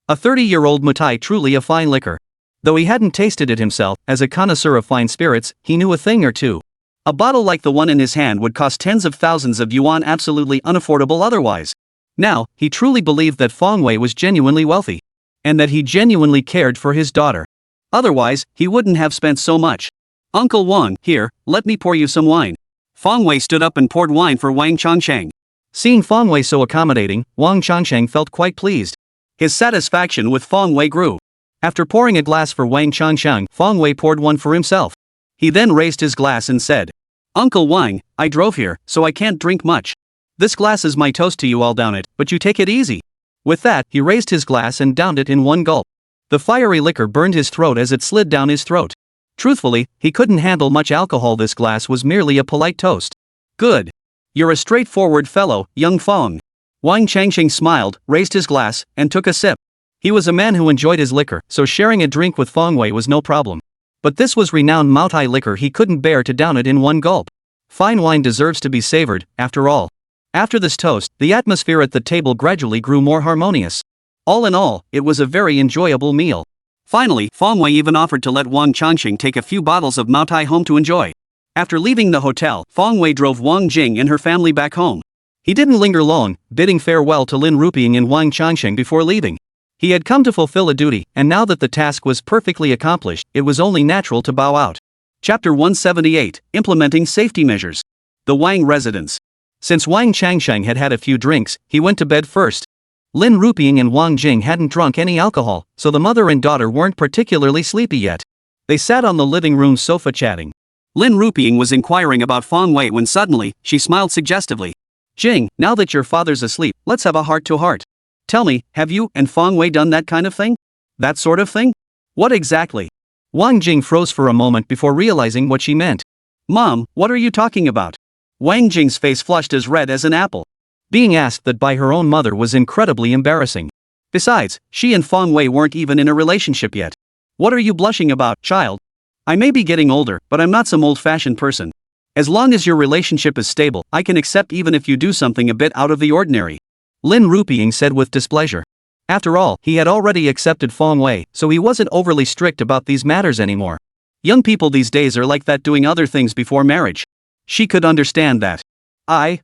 A 30-year-old Mao Tai, truly a fine liquor. Though he hadn't tasted it himself, as a connoisseur of fine spirits, he knew a thing or two. A bottle like the one in his hand would cost tens of thousands of yuan, absolutely unaffordable otherwise. Now, he truly believed that Fong Wei was genuinely wealthy. And that he genuinely cared for his daughter. Otherwise, he wouldn't have spent so much. "Uncle Wang, here, let me pour you some wine." Fong Wei stood up and poured wine for Wang Changsheng. Seeing Fong Wei so accommodating, Wang Changsheng felt quite pleased. His satisfaction with Fong Wei grew. After pouring a glass for Wang Changsheng, Fong Wei poured one for himself. He then raised his glass and said, "Uncle Wang, I drove here, so I can't drink much. This glass is my toast to you, I'll down it, but you take it easy." With that, he raised his glass and downed it in one gulp. The fiery liquor burned his throat as it slid down his throat. Truthfully, he couldn't handle much alcohol. This glass was merely a polite toast. "Good. You're a straightforward fellow, young Fong." Wang Changsheng smiled, raised his glass, and took a sip. He was a man who enjoyed his liquor, so sharing a drink with Fong Wei was no problem. But this was renowned Mao Tai liquor, he couldn't bear to down it in one gulp. Fine wine deserves to be savored, after all. After this toast, the atmosphere at the table gradually grew more harmonious. All in all, it was a very enjoyable meal. Finally, Fong Wei even offered to let Wang Changsheng take a few bottles of Mao Tai home to enjoy. After leaving the hotel, Fong Wei drove Wang Jing and her family back home. He didn't linger long, bidding farewell to Lin Rupiang and Wang Changsheng before leaving. He had come to fulfill a duty, and now that the task was perfectly accomplished, it was only natural to bow out. Chapter 178, Implementing Safety Measures. The Wang Residence. Since Wang Changsheng had had a few drinks, he went to bed first. Lin Rupiang and Wang Jing hadn't drunk any alcohol, so the mother and daughter weren't particularly sleepy yet. They sat on the living room sofa chatting. Lin Rupiang was inquiring about Fong Wei when suddenly, she smiled suggestively. "Jing, now that your father's asleep, let's have a heart-to-heart. Tell me, have you and Fong Wei done that kind of thing? That sort of thing? What exactly?" Wang Jing froze for a moment before realizing what she meant. "Mom, what are you talking about?" Wang Jing's face flushed as red as an apple. Being asked that by her own mother was incredibly embarrassing. Besides, she and Fong Wei weren't even in a relationship yet. "What are you blushing about, child? I may be getting older, but I'm not some old-fashioned person. As long as your relationship is stable, I can accept even if you do something a bit out of the ordinary," Lin Rupiang said with displeasure. After all, he had already accepted Fong Wei, so he wasn't overly strict about these matters anymore. Young people these days are like that, doing other things before marriage. She could understand that. I.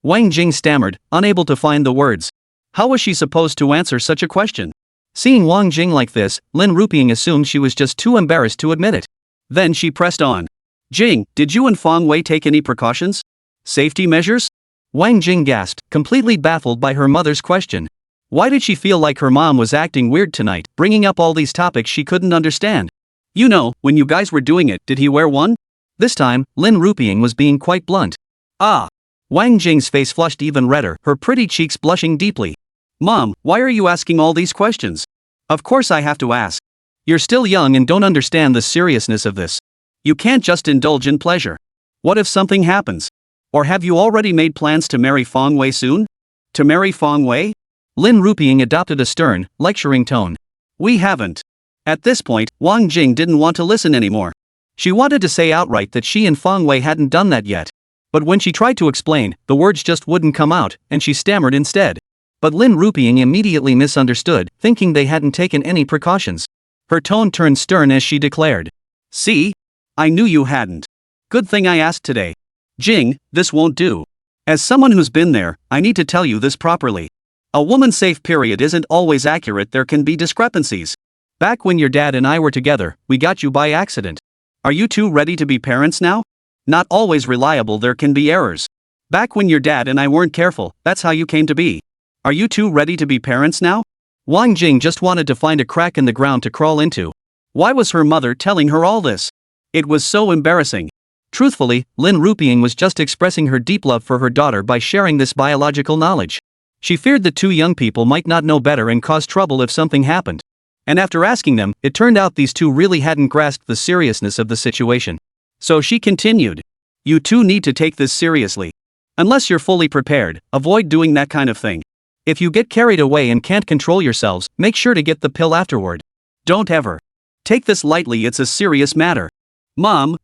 Wang Jing stammered, unable to find the words. How was she supposed to answer such a question? Seeing Wang Jing like this, Lin Rupiang assumed she was just too embarrassed to admit it. Then she pressed on. "Jing, did you and Fong Wei take any precautions? Safety measures?" Wang Jing gasped, completely baffled by her mother's question. Why did she feel like her mom was acting weird tonight, bringing up all these topics she couldn't understand? "You know, when you guys were doing it, did he wear one?" This time, Lin Rupiang was being quite blunt. "Ah." Wang Jing's face flushed even redder, her pretty cheeks blushing deeply. "Mom, why are you asking all these questions?" "Of course I have to ask. You're still young and don't understand the seriousness of this. You can't just indulge in pleasure. What if something happens? Or have you already made plans to marry Fong Wei soon?" "To marry Fong Wei?" Lin Rupiang adopted a stern, lecturing tone. "We haven't." At this point, Wang Jing didn't want to listen anymore. She wanted to say outright that she and Fong Wei hadn't done that yet. But when she tried to explain, the words just wouldn't come out, and she stammered instead. But Lin Rupiang immediately misunderstood, thinking they hadn't taken any precautions. Her tone turned stern as she declared. "See? I knew you hadn't. Good thing I asked today. Jing, this won't do. As someone who's been there, I need to tell you this properly. A woman's safe period isn't always accurate, there can be discrepancies. Back when your dad and I were together, we got you by accident. Are you two ready to be parents now?" Not always reliable, there can be errors. Back when your dad and I weren't careful, that's how you came to be. Are you two ready to be parents now? Wang Jing just wanted to find a crack in the ground to crawl into. Why was her mother telling her all this? It was so embarrassing. Truthfully, Lin Rupiang was just expressing her deep love for her daughter by sharing this biological knowledge. She feared the two young people might not know better and cause trouble if something happened. And after asking them, it turned out these two really hadn't grasped the seriousness of the situation. So she continued. You two need to take this seriously. Unless you're fully prepared, avoid doing that kind of thing. If you get carried away and can't control yourselves, make sure to get the pill afterward. Don't ever take this lightly, it's a serious matter. Mom,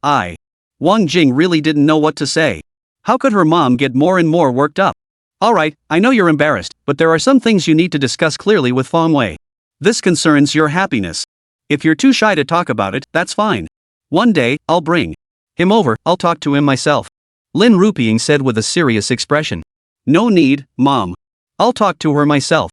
Wang Jing really didn't know what to say. How could her mom get more and more worked up? Alright, I know you're embarrassed, but there are some things you need to discuss clearly with Feng Wei. This concerns your happiness. If you're too shy to talk about it, that's fine. One day, I'll bring him over, I'll talk to him myself. Lin Rupiang said with a serious expression. No need, Mom. I'll talk to her myself.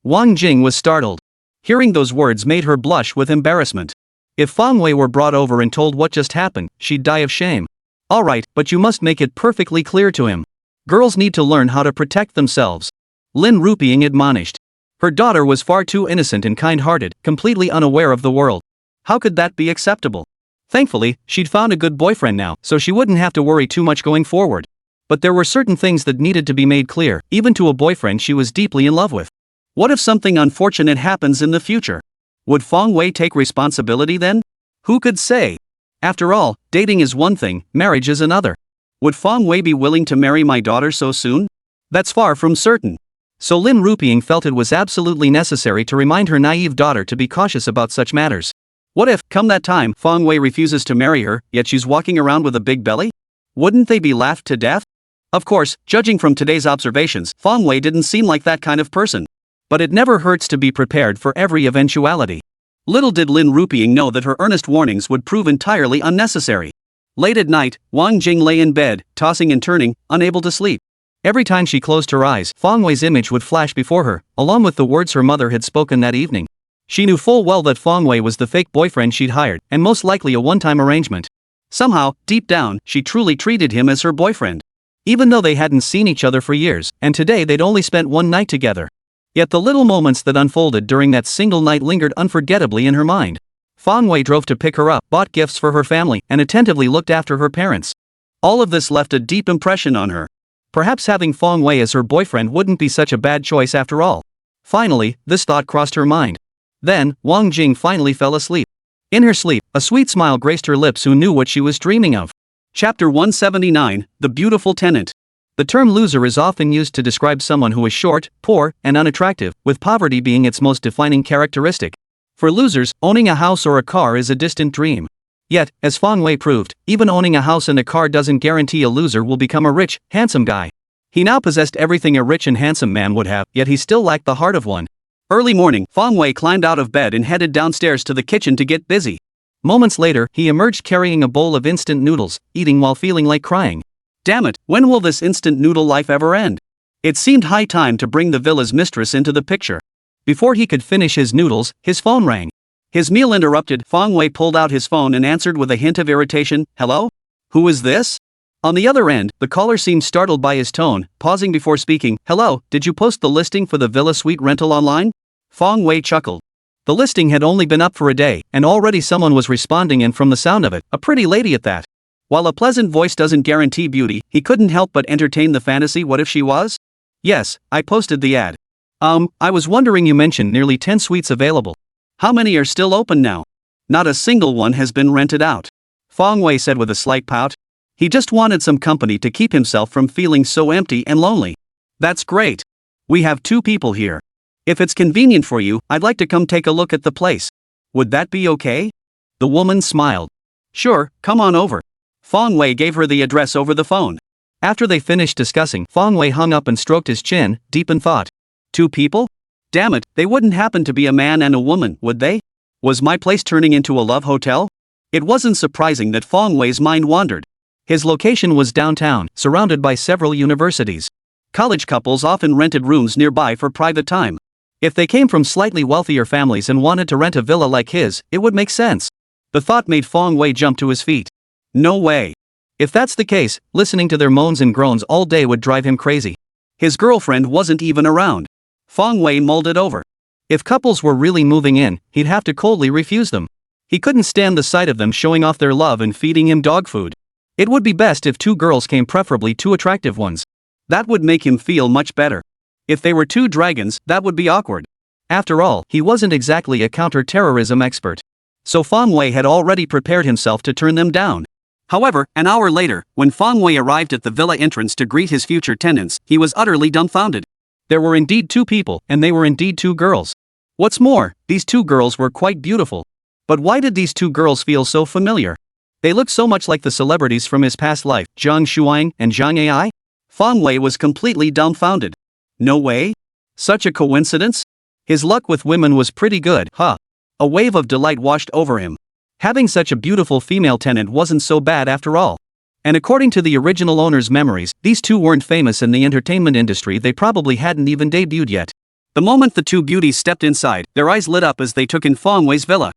Wang Jing was startled. Hearing those words made her blush with embarrassment. If Feng Wei were brought over and told what just happened, she'd die of shame. Alright, but you must make it perfectly clear to him. Girls need to learn how to protect themselves. Lin Rupiang admonished. Her daughter was far too innocent and kind-hearted, completely unaware of the world. How could that be acceptable? Thankfully, she'd found a good boyfriend now, so she wouldn't have to worry too much going forward. But there were certain things that needed to be made clear, even to a boyfriend she was deeply in love with. What if something unfortunate happens in the future? Would Feng Wei take responsibility then? Who could say? After all, dating is one thing, marriage is another. Would Feng Wei be willing to marry my daughter so soon? That's far from certain. So Lin Rupiang felt it was absolutely necessary to remind her naive daughter to be cautious about such matters. What if, come that time, Feng Wei refuses to marry her, yet she's walking around with a big belly? Wouldn't they be laughed to death? Of course, judging from today's observations, Feng Wei didn't seem like that kind of person. But it never hurts to be prepared for every eventuality. Little did Lin Rupiang know that her earnest warnings would prove entirely unnecessary. Late at night, Wang Jing lay in bed, tossing and turning, unable to sleep. Every time she closed her eyes, Feng Wei's image would flash before her, along with the words her mother had spoken that evening. She knew full well that Feng Wei was the fake boyfriend she'd hired, and most likely a one-time arrangement. Somehow, deep down, she truly treated him as her boyfriend. Even though they hadn't seen each other for years, and today they'd only spent one night together. Yet the little moments that unfolded during that single night lingered unforgettably in her mind. Feng Wei drove to pick her up, bought gifts for her family, and attentively looked after her parents. All of this left a deep impression on her. Perhaps having Feng Wei as her boyfriend wouldn't be such a bad choice after all. Finally, this thought crossed her mind. Then, Wang Jing finally fell asleep. In her sleep, a sweet smile graced her lips. Who knew what she was dreaming of? Chapter 179, The Beautiful Tenant. The term loser is often used to describe someone who is short, poor, and unattractive, with poverty being its most defining characteristic. For losers, owning a house or a car is a distant dream. Yet, as Feng Wei proved, even owning a house and a car doesn't guarantee a loser will become a rich, handsome guy. He now possessed everything a rich and handsome man would have, yet he still lacked the heart of one. Early morning, Feng Wei climbed out of bed and headed downstairs to the kitchen to get busy. Moments later, he emerged carrying a bowl of instant noodles, eating while feeling like crying. Damn it, when will this instant noodle life ever end? It seemed high time to bring the villa's mistress into the picture. Before he could finish his noodles, his phone rang. His meal interrupted, Feng Wei pulled out his phone and answered with a hint of irritation, "Hello? Who is this?" On the other end, the caller seemed startled by his tone, pausing before speaking. "Hello, did you post the listing for the villa suite rental online?" Feng Wei chuckled. The listing had only been up for a day, and already someone was responding, and from the sound of it, a pretty lady at that. While a pleasant voice doesn't guarantee beauty, he couldn't help but entertain the fantasy. What if she was? "Yes, I posted the ad. I was wondering, you mentioned nearly 10 suites available. How many are still open now?" "Not a single one has been rented out," Feng Wei said with a slight pout. He just wanted some company to keep himself from feeling so empty and lonely. "That's great. We have 2 people here. If it's convenient for you, I'd like to come take a look at the place. Would that be okay?" The woman smiled. "Sure, come on over." Feng Wei gave her the address over the phone. After they finished discussing, Feng Wei hung up and stroked his chin, deep in thought. 2 people? Damn it, they wouldn't happen to be a man and a woman, would they? Was my place turning into a love hotel? It wasn't surprising that Feng Wei's mind wandered. His location was downtown, surrounded by several universities. College couples often rented rooms nearby for private time. If they came from slightly wealthier families and wanted to rent a villa like his, it would make sense. The thought made Feng Wei jump to his feet. No way. If that's the case, listening to their moans and groans all day would drive him crazy. His girlfriend wasn't even around. Feng Wei mulled it over. If couples were really moving in, he'd have to coldly refuse them. He couldn't stand the sight of them showing off their love and feeding him dog food. It would be best if two girls came, preferably two attractive ones. That would make him feel much better. If they were two dragons, that would be awkward. After all, he wasn't exactly a counter-terrorism expert. So Feng Wei had already prepared himself to turn them down. However, an hour later, when Feng Wei arrived at the villa entrance to greet his future tenants, he was utterly dumbfounded. There were indeed two people, and they were indeed two girls. What's more, these two girls were quite beautiful. But why did these two girls feel so familiar? They looked so much like the celebrities from his past life, Zhang Shuang and Zhang Ai. Feng Wei was completely dumbfounded. No way? Such a coincidence? His luck with women was pretty good, huh? A wave of delight washed over him. Having such a beautiful female tenant wasn't so bad after all. And according to the original owner's memories, these two weren't famous in the entertainment industry. They probably hadn't even debuted yet. The moment the two beauties stepped inside, their eyes lit up as they took in Feng Wei's villa.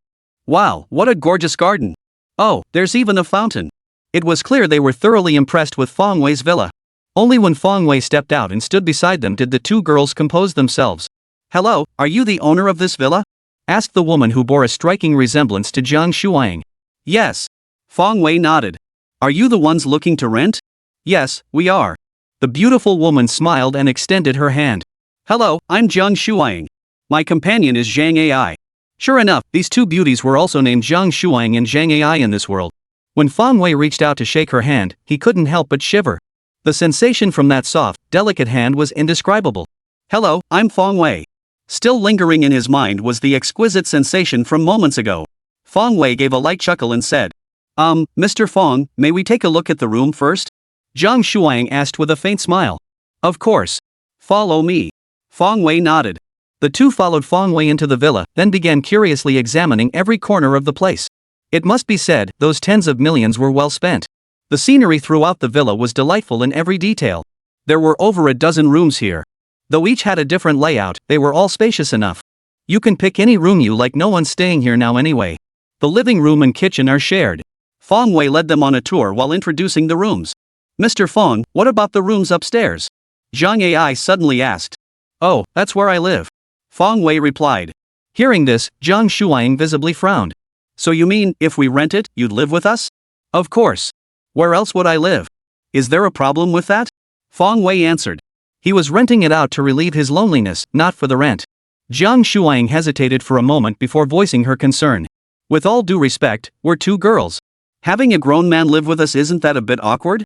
Wow, what a gorgeous garden. Oh, there's even a fountain. It was clear they were thoroughly impressed with Feng Wei's villa. Only when Feng Wei stepped out and stood beside them did the two girls compose themselves. Hello, are you the owner of this villa? Asked the woman who bore a striking resemblance to Zhang Shuang. Yes. Feng Wei nodded. Are you the ones looking to rent? Yes, we are. The beautiful woman smiled and extended her hand. Hello, I'm Zhang Shuang. My companion is Zhang Ai. Sure enough, these two beauties were also named Zhang Shuang and Zhang Ai in this world. When Feng Wei reached out to shake her hand, he couldn't help but shiver. The sensation from that soft, delicate hand was indescribable. Hello, I'm Feng Wei. Still lingering in his mind was the exquisite sensation from moments ago. Feng Wei gave a light chuckle and said, Mr. Feng, may we take a look at the room first? Zhang Shuang asked with a faint smile. Of course. Follow me. Feng Wei nodded. The two followed Feng Wei into the villa, then began curiously examining every corner of the place. It must be said, those tens of millions were well spent. The scenery throughout the villa was delightful in every detail. There were over a dozen rooms here. Though each had a different layout, they were all spacious enough. You can pick any room you like. No one's staying here now anyway. The living room and kitchen are shared. Feng Wei led them on a tour while introducing the rooms. Mr. Feng, what about the rooms upstairs? Zhang Ai suddenly asked. Oh, that's where I live. Feng Wei replied. Hearing this, Zhang Shuang visibly frowned. So you mean, if we rent it, you'd live with us? Of course. Where else would I live? Is there a problem with that? Feng Wei answered. He was renting it out to relieve his loneliness, not for the rent. Zhang Shuang hesitated for a moment before voicing her concern. With all due respect, we're two girls. Having a grown man live with us, isn't that a bit awkward?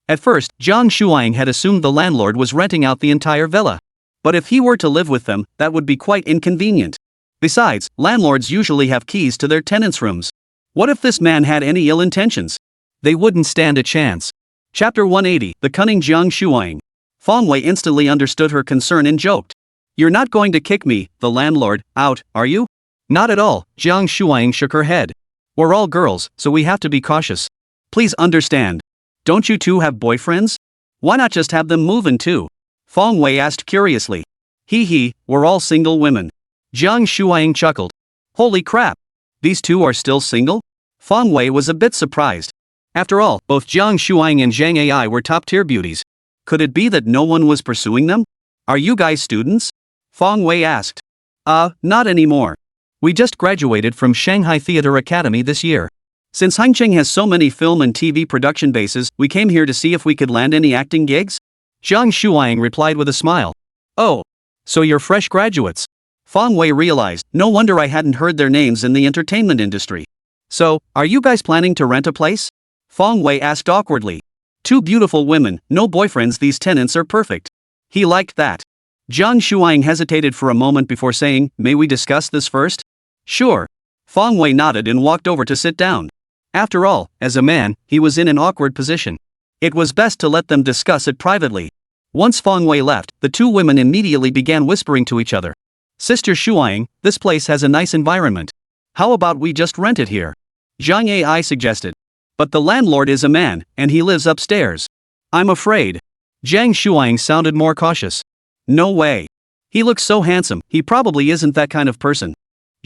At first, Zhang Shuang had assumed the landlord was renting out the entire villa. But if he were to live with them, that would be quite inconvenient. Besides, landlords usually have keys to their tenants' rooms. What if this man had any ill intentions? They wouldn't stand a chance. Chapter 180, The Cunning Zhang Shuang. Feng Wei instantly understood her concern and joked. You're not going to kick me, the landlord, out, are you? Not at all, Zhang Shuang shook her head. We're all girls, so we have to be cautious. Please understand. Don't you two have boyfriends? Why not just have them move in too? Feng Wei asked curiously. Hee, we're all single women. Zhang Shuang chuckled. Holy crap. These two are still single? Feng Wei was a bit surprised. After all, both Zhang Shuang and Zhang Ai were top-tier beauties. Could it be that no one was pursuing them? Are you guys students? Feng Wei asked. Not anymore. We just graduated from Shanghai Theatre Academy this year. Since Hangzhou has so many film and TV production bases, we came here to see if we could land any acting gigs? Zhang Shuang replied with a smile. Oh, so you're fresh graduates. Feng Wei realized, no wonder I hadn't heard their names in the entertainment industry. So, are you guys planning to rent a place? Feng Wei asked awkwardly. Two beautiful women, no boyfriends, these tenants are perfect. He liked that. Zhang Shuang hesitated for a moment before saying, may we discuss this first? Sure. Feng Wei nodded and walked over to sit down. After all, as a man, he was in an awkward position. It was best to let them discuss it privately. Once Feng Wei left, the two women immediately began whispering to each other. Sister Shuang, this place has a nice environment. How about we just rent it here? Zhang Ai suggested. But the landlord is a man, and he lives upstairs. I'm afraid. Zhang Shuang sounded more cautious. No way. He looks so handsome, he probably isn't that kind of person.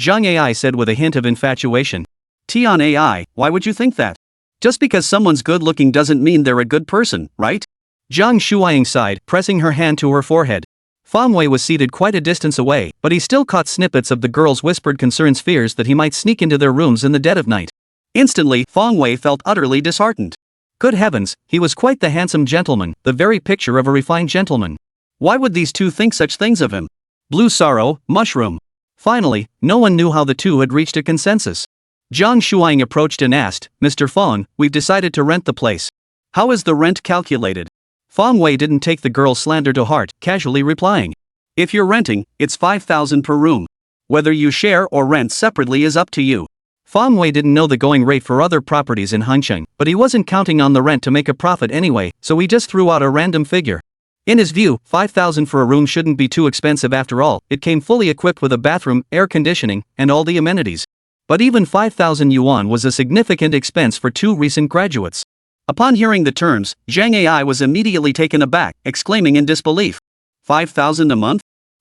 Zhang Ai said with a hint of infatuation. Tian Ai, why would you think that? Just because someone's good looking doesn't mean they're a good person, right? Zhang Shuaying sighed, pressing her hand to her forehead. Fang Wei was seated quite a distance away, but he still caught snippets of the girls' whispered concerns, fears that he might sneak into their rooms in the dead of night. Instantly, Fang Wei felt utterly disheartened. Good heavens, he was quite the handsome gentleman, the very picture of a refined gentleman. Why would these two think such things of him? Blue sorrow, mushroom. Finally, no one knew how the two had reached a consensus. Zhang Shuaying approached and asked, Mr. Fang, we've decided to rent the place. How is the rent calculated? Fang Wei didn't take the girl's slander to heart, casually replying. If you're renting, it's 5,000 per room. Whether you share or rent separately is up to you. Fang Wei didn't know the going rate for other properties in Hangzhou, but he wasn't counting on the rent to make a profit anyway, so he just threw out a random figure. In his view, 5,000 for a room shouldn't be too expensive after all. It came fully equipped with a bathroom, air conditioning, and all the amenities. But even 5,000 yuan was a significant expense for two recent graduates. Upon hearing the terms, Zhang Ai was immediately taken aback, exclaiming in disbelief. 5,000 a month?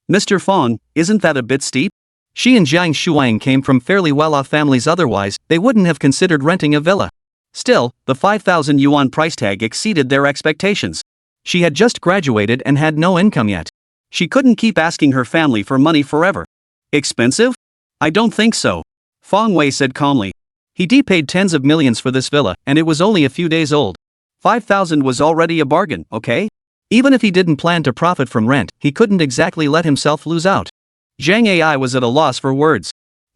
Mr. Fang, isn't that a bit steep? She and Zhang Shuaying came from fairly well-off families, otherwise, they wouldn't have considered renting a villa. Still, the 5,000 yuan price tag exceeded their expectations. She had just graduated and had no income yet. She couldn't keep asking her family for money forever. Expensive? I don't think so. Fang Wei said calmly. He paid tens of millions for this villa, and it was only a few days old. 5,000 was already a bargain, okay? Even if he didn't plan to profit from rent, he couldn't exactly let himself lose out. Zhang Ai was at a loss for words.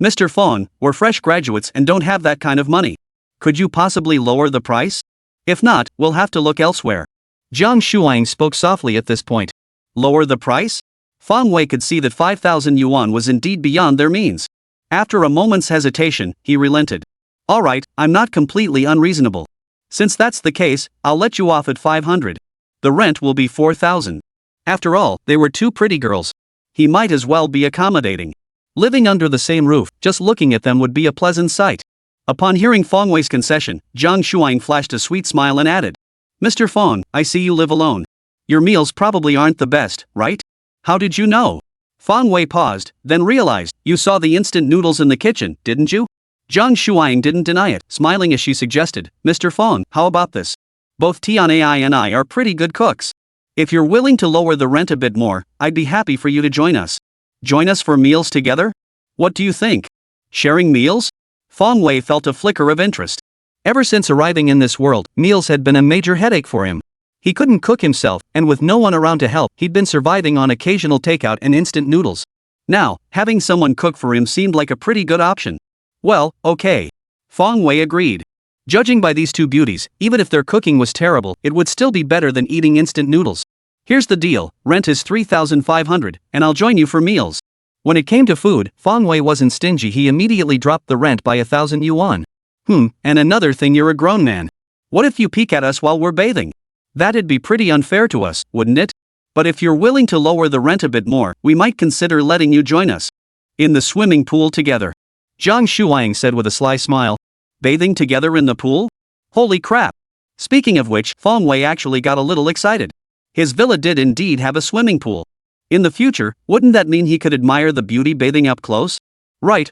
Mr. Fang, we're fresh graduates and don't have that kind of money. Could you possibly lower the price? If not, we'll have to look elsewhere. Zhang Shuaying spoke softly at this point. Lower the price? Fang Wei could see that 5,000 yuan was indeed beyond their means. After a moment's hesitation, he relented. Alright, I'm not completely unreasonable. Since that's the case, I'll let you off at 500. The rent will be 4,000. After all, they were two pretty girls. He might as well be accommodating. Living under the same roof, just looking at them would be a pleasant sight. Upon hearing Fang Wei's concession, Zhang Shuaying flashed a sweet smile and added, Mr. Fang, I see you live alone. Your meals probably aren't the best, right? How did you know? Fang Wei paused, then realized, you saw the instant noodles in the kitchen, didn't you? Zhang Shuaying didn't deny it, smiling as she suggested, Mr. Fang, how about this? Both Tian Ai and I are pretty good cooks. If you're willing to lower the rent a bit more, I'd be happy for you to join us. Join us for meals together? What do you think? Sharing meals? Fang Wei felt a flicker of interest. Ever since arriving in this world, meals had been a major headache for him. He couldn't cook himself, and with no one around to help, he'd been surviving on occasional takeout and instant noodles. Now, having someone cook for him seemed like a pretty good option. Well, okay. Fang Wei agreed. Judging by these two beauties, even if their cooking was terrible, it would still be better than eating instant noodles. Here's the deal, rent is 3,500, and I'll join you for meals. When it came to food, Fang Wei wasn't stingy. He immediately dropped the rent by 1,000 yuan. And another thing, you're a grown man. What if you peek at us while we're bathing? That'd be pretty unfair to us, wouldn't it? But if you're willing to lower the rent a bit more, we might consider letting you join us. In the swimming pool together. Zhang Shuaying said with a sly smile. Bathing together in the pool? Holy crap! Speaking of which, Fang Wei actually got a little excited. His villa did indeed have a swimming pool. In the future, wouldn't that mean he could admire the beauty bathing up close? Right,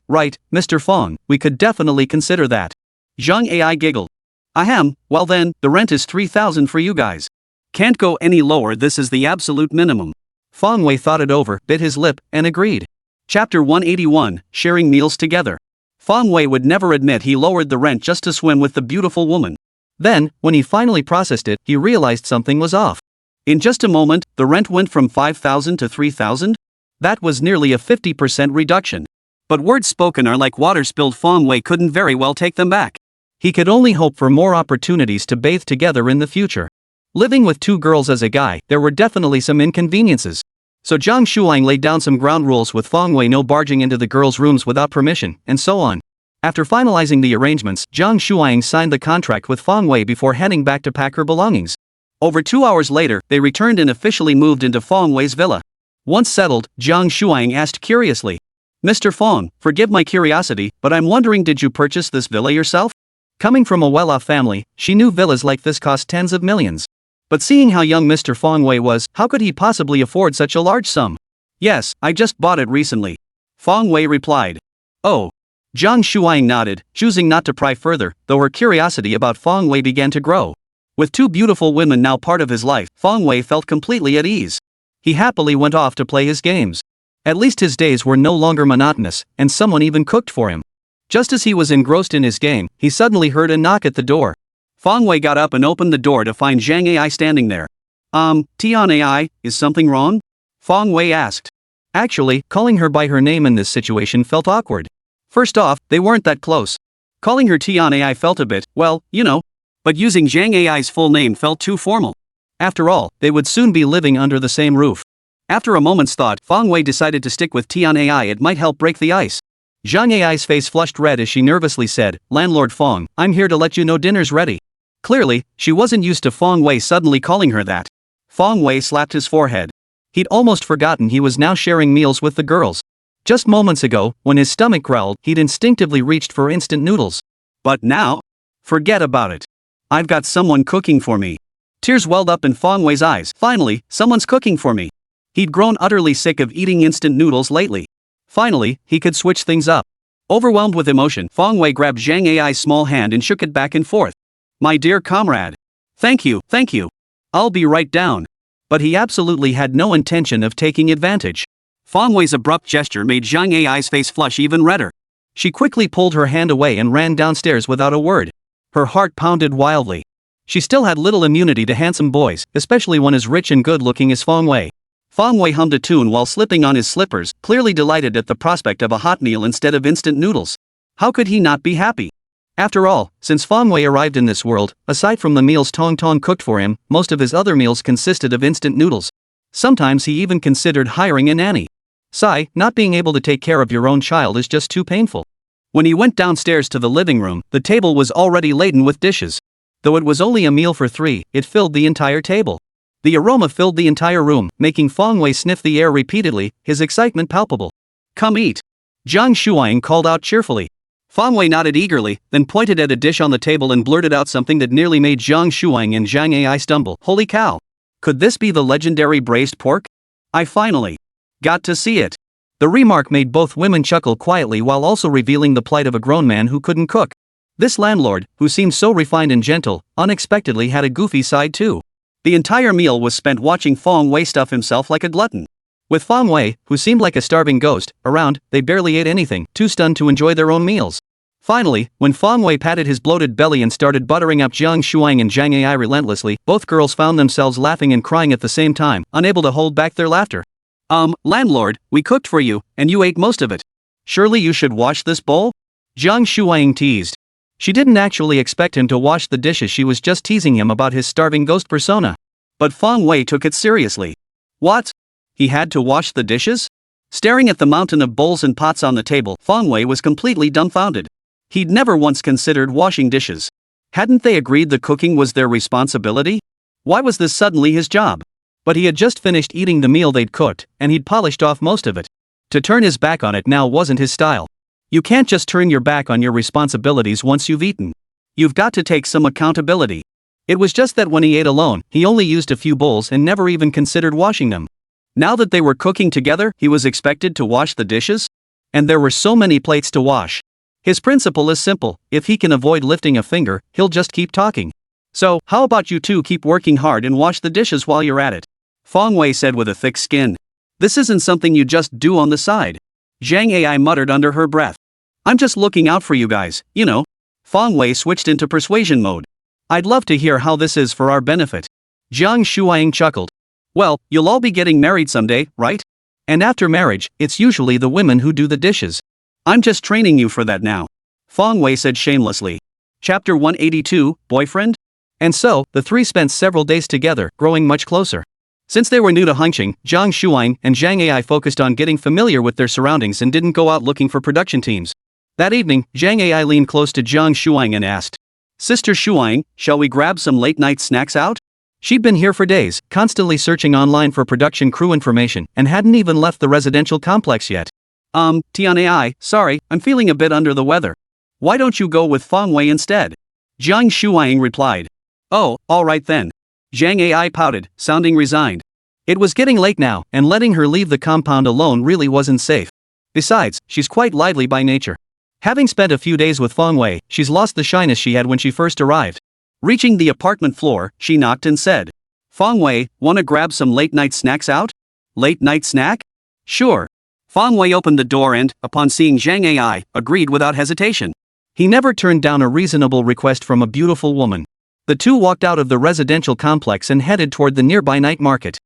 Mr. Fang, we could definitely consider that. Zhang Ai giggled. Ahem, well then, the rent is 3,000 for you guys. Can't go any lower, this is the absolute minimum. Fang Wei thought it over, bit his lip, and agreed. Chapter 181, Sharing Meals Together. Fang Wei would never admit he lowered the rent just to swim with the beautiful woman. Then, when he finally processed it, he realized something was off. In just a moment, the rent went from 5,000 to 3,000? That was nearly a 50% reduction. But words spoken are like water spilled. Fang Wei couldn't very well take them back. He could only hope for more opportunities to bathe together in the future. Living with two girls as a guy, there were definitely some inconveniences. So Zhang Shuaying laid down some ground rules with Fang Wei: no barging into the girls' rooms without permission, and so on. After finalizing the arrangements, Zhang Shuaying signed the contract with Fang Wei before heading back to pack her belongings. Over 2 hours later, they returned and officially moved into Fang Wei's villa. Once settled, Zhang Shuaying asked curiously, Mr. Fang, forgive my curiosity, but I'm wondering, did you purchase this villa yourself? Coming from a well-off family, she knew villas like this cost tens of millions. But seeing how young Mr. Fang Wei was, how could he possibly afford such a large sum? Yes, I just bought it recently. Fang Wei replied. Oh. Zhang Shuang nodded, choosing not to pry further, though her curiosity about Feng Wei began to grow. With two beautiful women now part of his life, Feng Wei felt completely at ease. He happily went off to play his games. At least his days were no longer monotonous, and someone even cooked for him. Just as he was engrossed in his game, he suddenly heard a knock at the door. Feng Wei got up and opened the door to find Zhang Ai standing there. Tian Ai, is something wrong? Feng Wei asked. Actually, calling her by her name in this situation felt awkward. First off, they weren't that close. Calling her Tian Ai felt a bit, well, you know. But using Zhang Ai's full name felt too formal. After all, they would soon be living under the same roof. After a moment's thought, Feng Wei decided to stick with Tian Ai. It might help break the ice. Zhang Ai's face flushed red as she nervously said, "Landlord Feng, I'm here to let you know dinner's ready." Clearly, she wasn't used to Feng Wei suddenly calling her that. Feng Wei slapped his forehead. He'd almost forgotten he was now sharing meals with the girls. Just moments ago, when his stomach growled, he'd instinctively reached for instant noodles. But now? Forget about it. I've got someone cooking for me. Tears welled up in Feng Wei's eyes. Finally, someone's cooking for me. He'd grown utterly sick of eating instant noodles lately. Finally, he could switch things up. Overwhelmed with emotion, Feng Wei grabbed Zhang Ai's small hand and shook it back and forth. "My dear comrade. Thank you. I'll be right down." But he absolutely had no intention of taking advantage. Feng Wei's abrupt gesture made Zhang Ai's face flush even redder. She quickly pulled her hand away and ran downstairs without a word. Her heart pounded wildly. She still had little immunity to handsome boys, especially one as rich and good-looking as Feng Wei. Feng Wei hummed a tune while slipping on his slippers, clearly delighted at the prospect of a hot meal instead of instant noodles. How could he not be happy? After all, since Feng Wei arrived in this world, aside from the meals Tong Tong cooked for him, most of his other meals consisted of instant noodles. Sometimes he even considered hiring a nanny. Sigh, not being able to take care of your own child is just too painful. When he went downstairs to the living room, the table was already laden with dishes. Though it was only a meal for three, it filled the entire table. The aroma filled the entire room, making Feng Wei sniff the air repeatedly, his excitement palpable. "Come eat." Zhang Shuang called out cheerfully. Feng Wei nodded eagerly, then pointed at a dish on the table and blurted out something that nearly made Zhang Shuang and Zhang Ai stumble. "Holy cow! Could this be the legendary braised pork? I finally got to see it." The remark made both women chuckle quietly while also revealing the plight of a grown man who couldn't cook. This landlord, who seemed so refined and gentle, unexpectedly had a goofy side too. The entire meal was spent watching Feng Wei stuff himself like a glutton. With Feng Wei, who seemed like a starving ghost, around, they barely ate anything, too stunned to enjoy their own meals. Finally, when Feng Wei patted his bloated belly and started buttering up Zhang Shuang and Zhang Ai relentlessly, both girls found themselves laughing and crying at the same time, unable to hold back their laughter. Landlord, we cooked for you, and you ate most of it. Surely you should wash this bowl?" Zhang Shuang teased. She didn't actually expect him to wash the dishes, she was just teasing him about his starving ghost persona. But Feng Wei took it seriously. What? He had to wash the dishes? Staring at the mountain of bowls and pots on the table, Feng Wei was completely dumbfounded. He'd never once considered washing dishes. Hadn't they agreed the cooking was their responsibility? Why was this suddenly his job? But he had just finished eating the meal they'd cooked, and he'd polished off most of it. To turn his back on it now wasn't his style. You can't just turn your back on your responsibilities once you've eaten. You've got to take some accountability. It was just that when he ate alone, he only used a few bowls and never even considered washing them. Now that they were cooking together, he was expected to wash the dishes? And there were so many plates to wash. His principle is simple: if he can avoid lifting a finger, he'll just keep talking. So, how about you two keep working hard and wash the dishes while you're at it? Feng Wei said with a thick skin. This isn't something you just do on the side. Zhang Ai muttered under her breath. I'm just looking out for you guys, you know. Feng Wei switched into persuasion mode. I'd love to hear how this is for our benefit. Zhang Shuang chuckled. Well, you'll all be getting married someday, right? And after marriage, it's usually the women who do the dishes. I'm just training you for that now. Feng Wei said shamelessly. Chapter 182, Boyfriend? And so, the three spent several days together, growing much closer. Since they were new to Hengqin, Zhang Shuang and Zhang Ai focused on getting familiar with their surroundings and didn't go out looking for production teams. That evening, Zhang Ai leaned close to Zhang Shuang and asked, Sister Shuang, shall we grab some late-night snacks out? She'd been here for days, constantly searching online for production crew information, and hadn't even left the residential complex yet. Tian Ai, sorry, I'm feeling a bit under the weather. Why don't you go with Feng Wei instead? Zhang Shuang replied. Oh, alright then. Zhang Ai pouted, sounding resigned. It was getting late now, and letting her leave the compound alone really wasn't safe. Besides, she's quite lively by nature. Having spent a few days with Feng Wei, she's lost the shyness she had when she first arrived. Reaching the apartment floor, she knocked and said, "Feng Wei, wanna grab some late-night snacks out?" "Late-night snack? Sure." Feng Wei opened the door and, upon seeing Zhang Ai, agreed without hesitation. He never turned down a reasonable request from a beautiful woman. The two walked out of the residential complex and headed toward the nearby night market.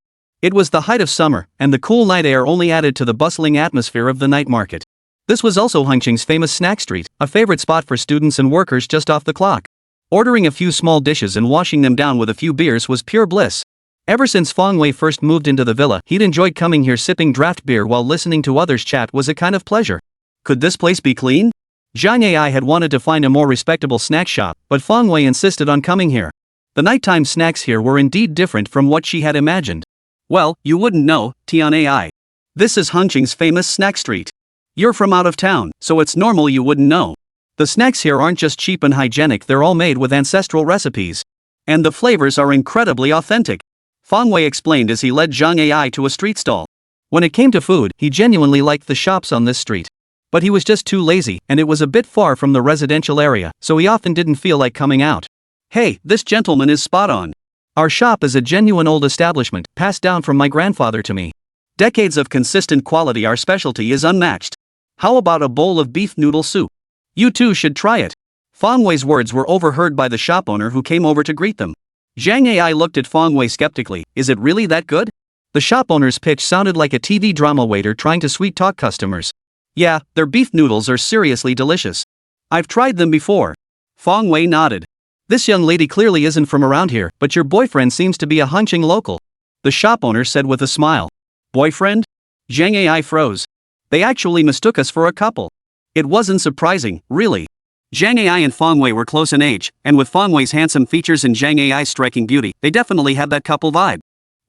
It was the height of summer, and the cool night air only added to the bustling atmosphere of the night market. This was also Hengqing's famous snack street, a favorite spot for students and workers just off the clock. Ordering a few small dishes and washing them down with a few beers was pure bliss. Ever since Feng Wei first moved into the villa, he'd enjoyed coming here sipping draft beer while listening to others chat was a kind of pleasure. Could this place be clean? Zhang Ai had wanted to find a more respectable snack shop, but Feng Wei insisted on coming here. The nighttime snacks here were indeed different from what she had imagined. Well, you wouldn't know, Tian Ai. This is Hengqing's famous snack street. You're from out of town, so it's normal you wouldn't know. The snacks here aren't just cheap and hygienic, they're all made with ancestral recipes. And the flavors are incredibly authentic. Feng Wei explained as he led Zhang Ai to a street stall. When it came to food, he genuinely liked the shops on this street. But he was just too lazy, and it was a bit far from the residential area, so he often didn't feel like coming out. Hey, this gentleman is spot on. Our shop is a genuine old establishment, passed down from my grandfather to me. Decades of consistent quality, our specialty is unmatched. How about a bowl of beef noodle soup? You too should try it. Feng Wei's words were overheard by the shop owner who came over to greet them. Zhang Ai looked at Feng Wei skeptically. Is it really that good? The shop owner's pitch sounded like a TV drama waiter trying to sweet-talk customers. Yeah, their beef noodles are seriously delicious. I've tried them before. Feng Wei nodded. This young lady clearly isn't from around here, but your boyfriend seems to be a Hengqing local. The shop owner said with a smile. Boyfriend? Zhang Ai froze. They actually mistook us for a couple. It wasn't surprising, really. Zhang Ai and Feng Wei were close in age, and with Feng Wei's handsome features and Zhang Ai's striking beauty, they definitely had that couple vibe.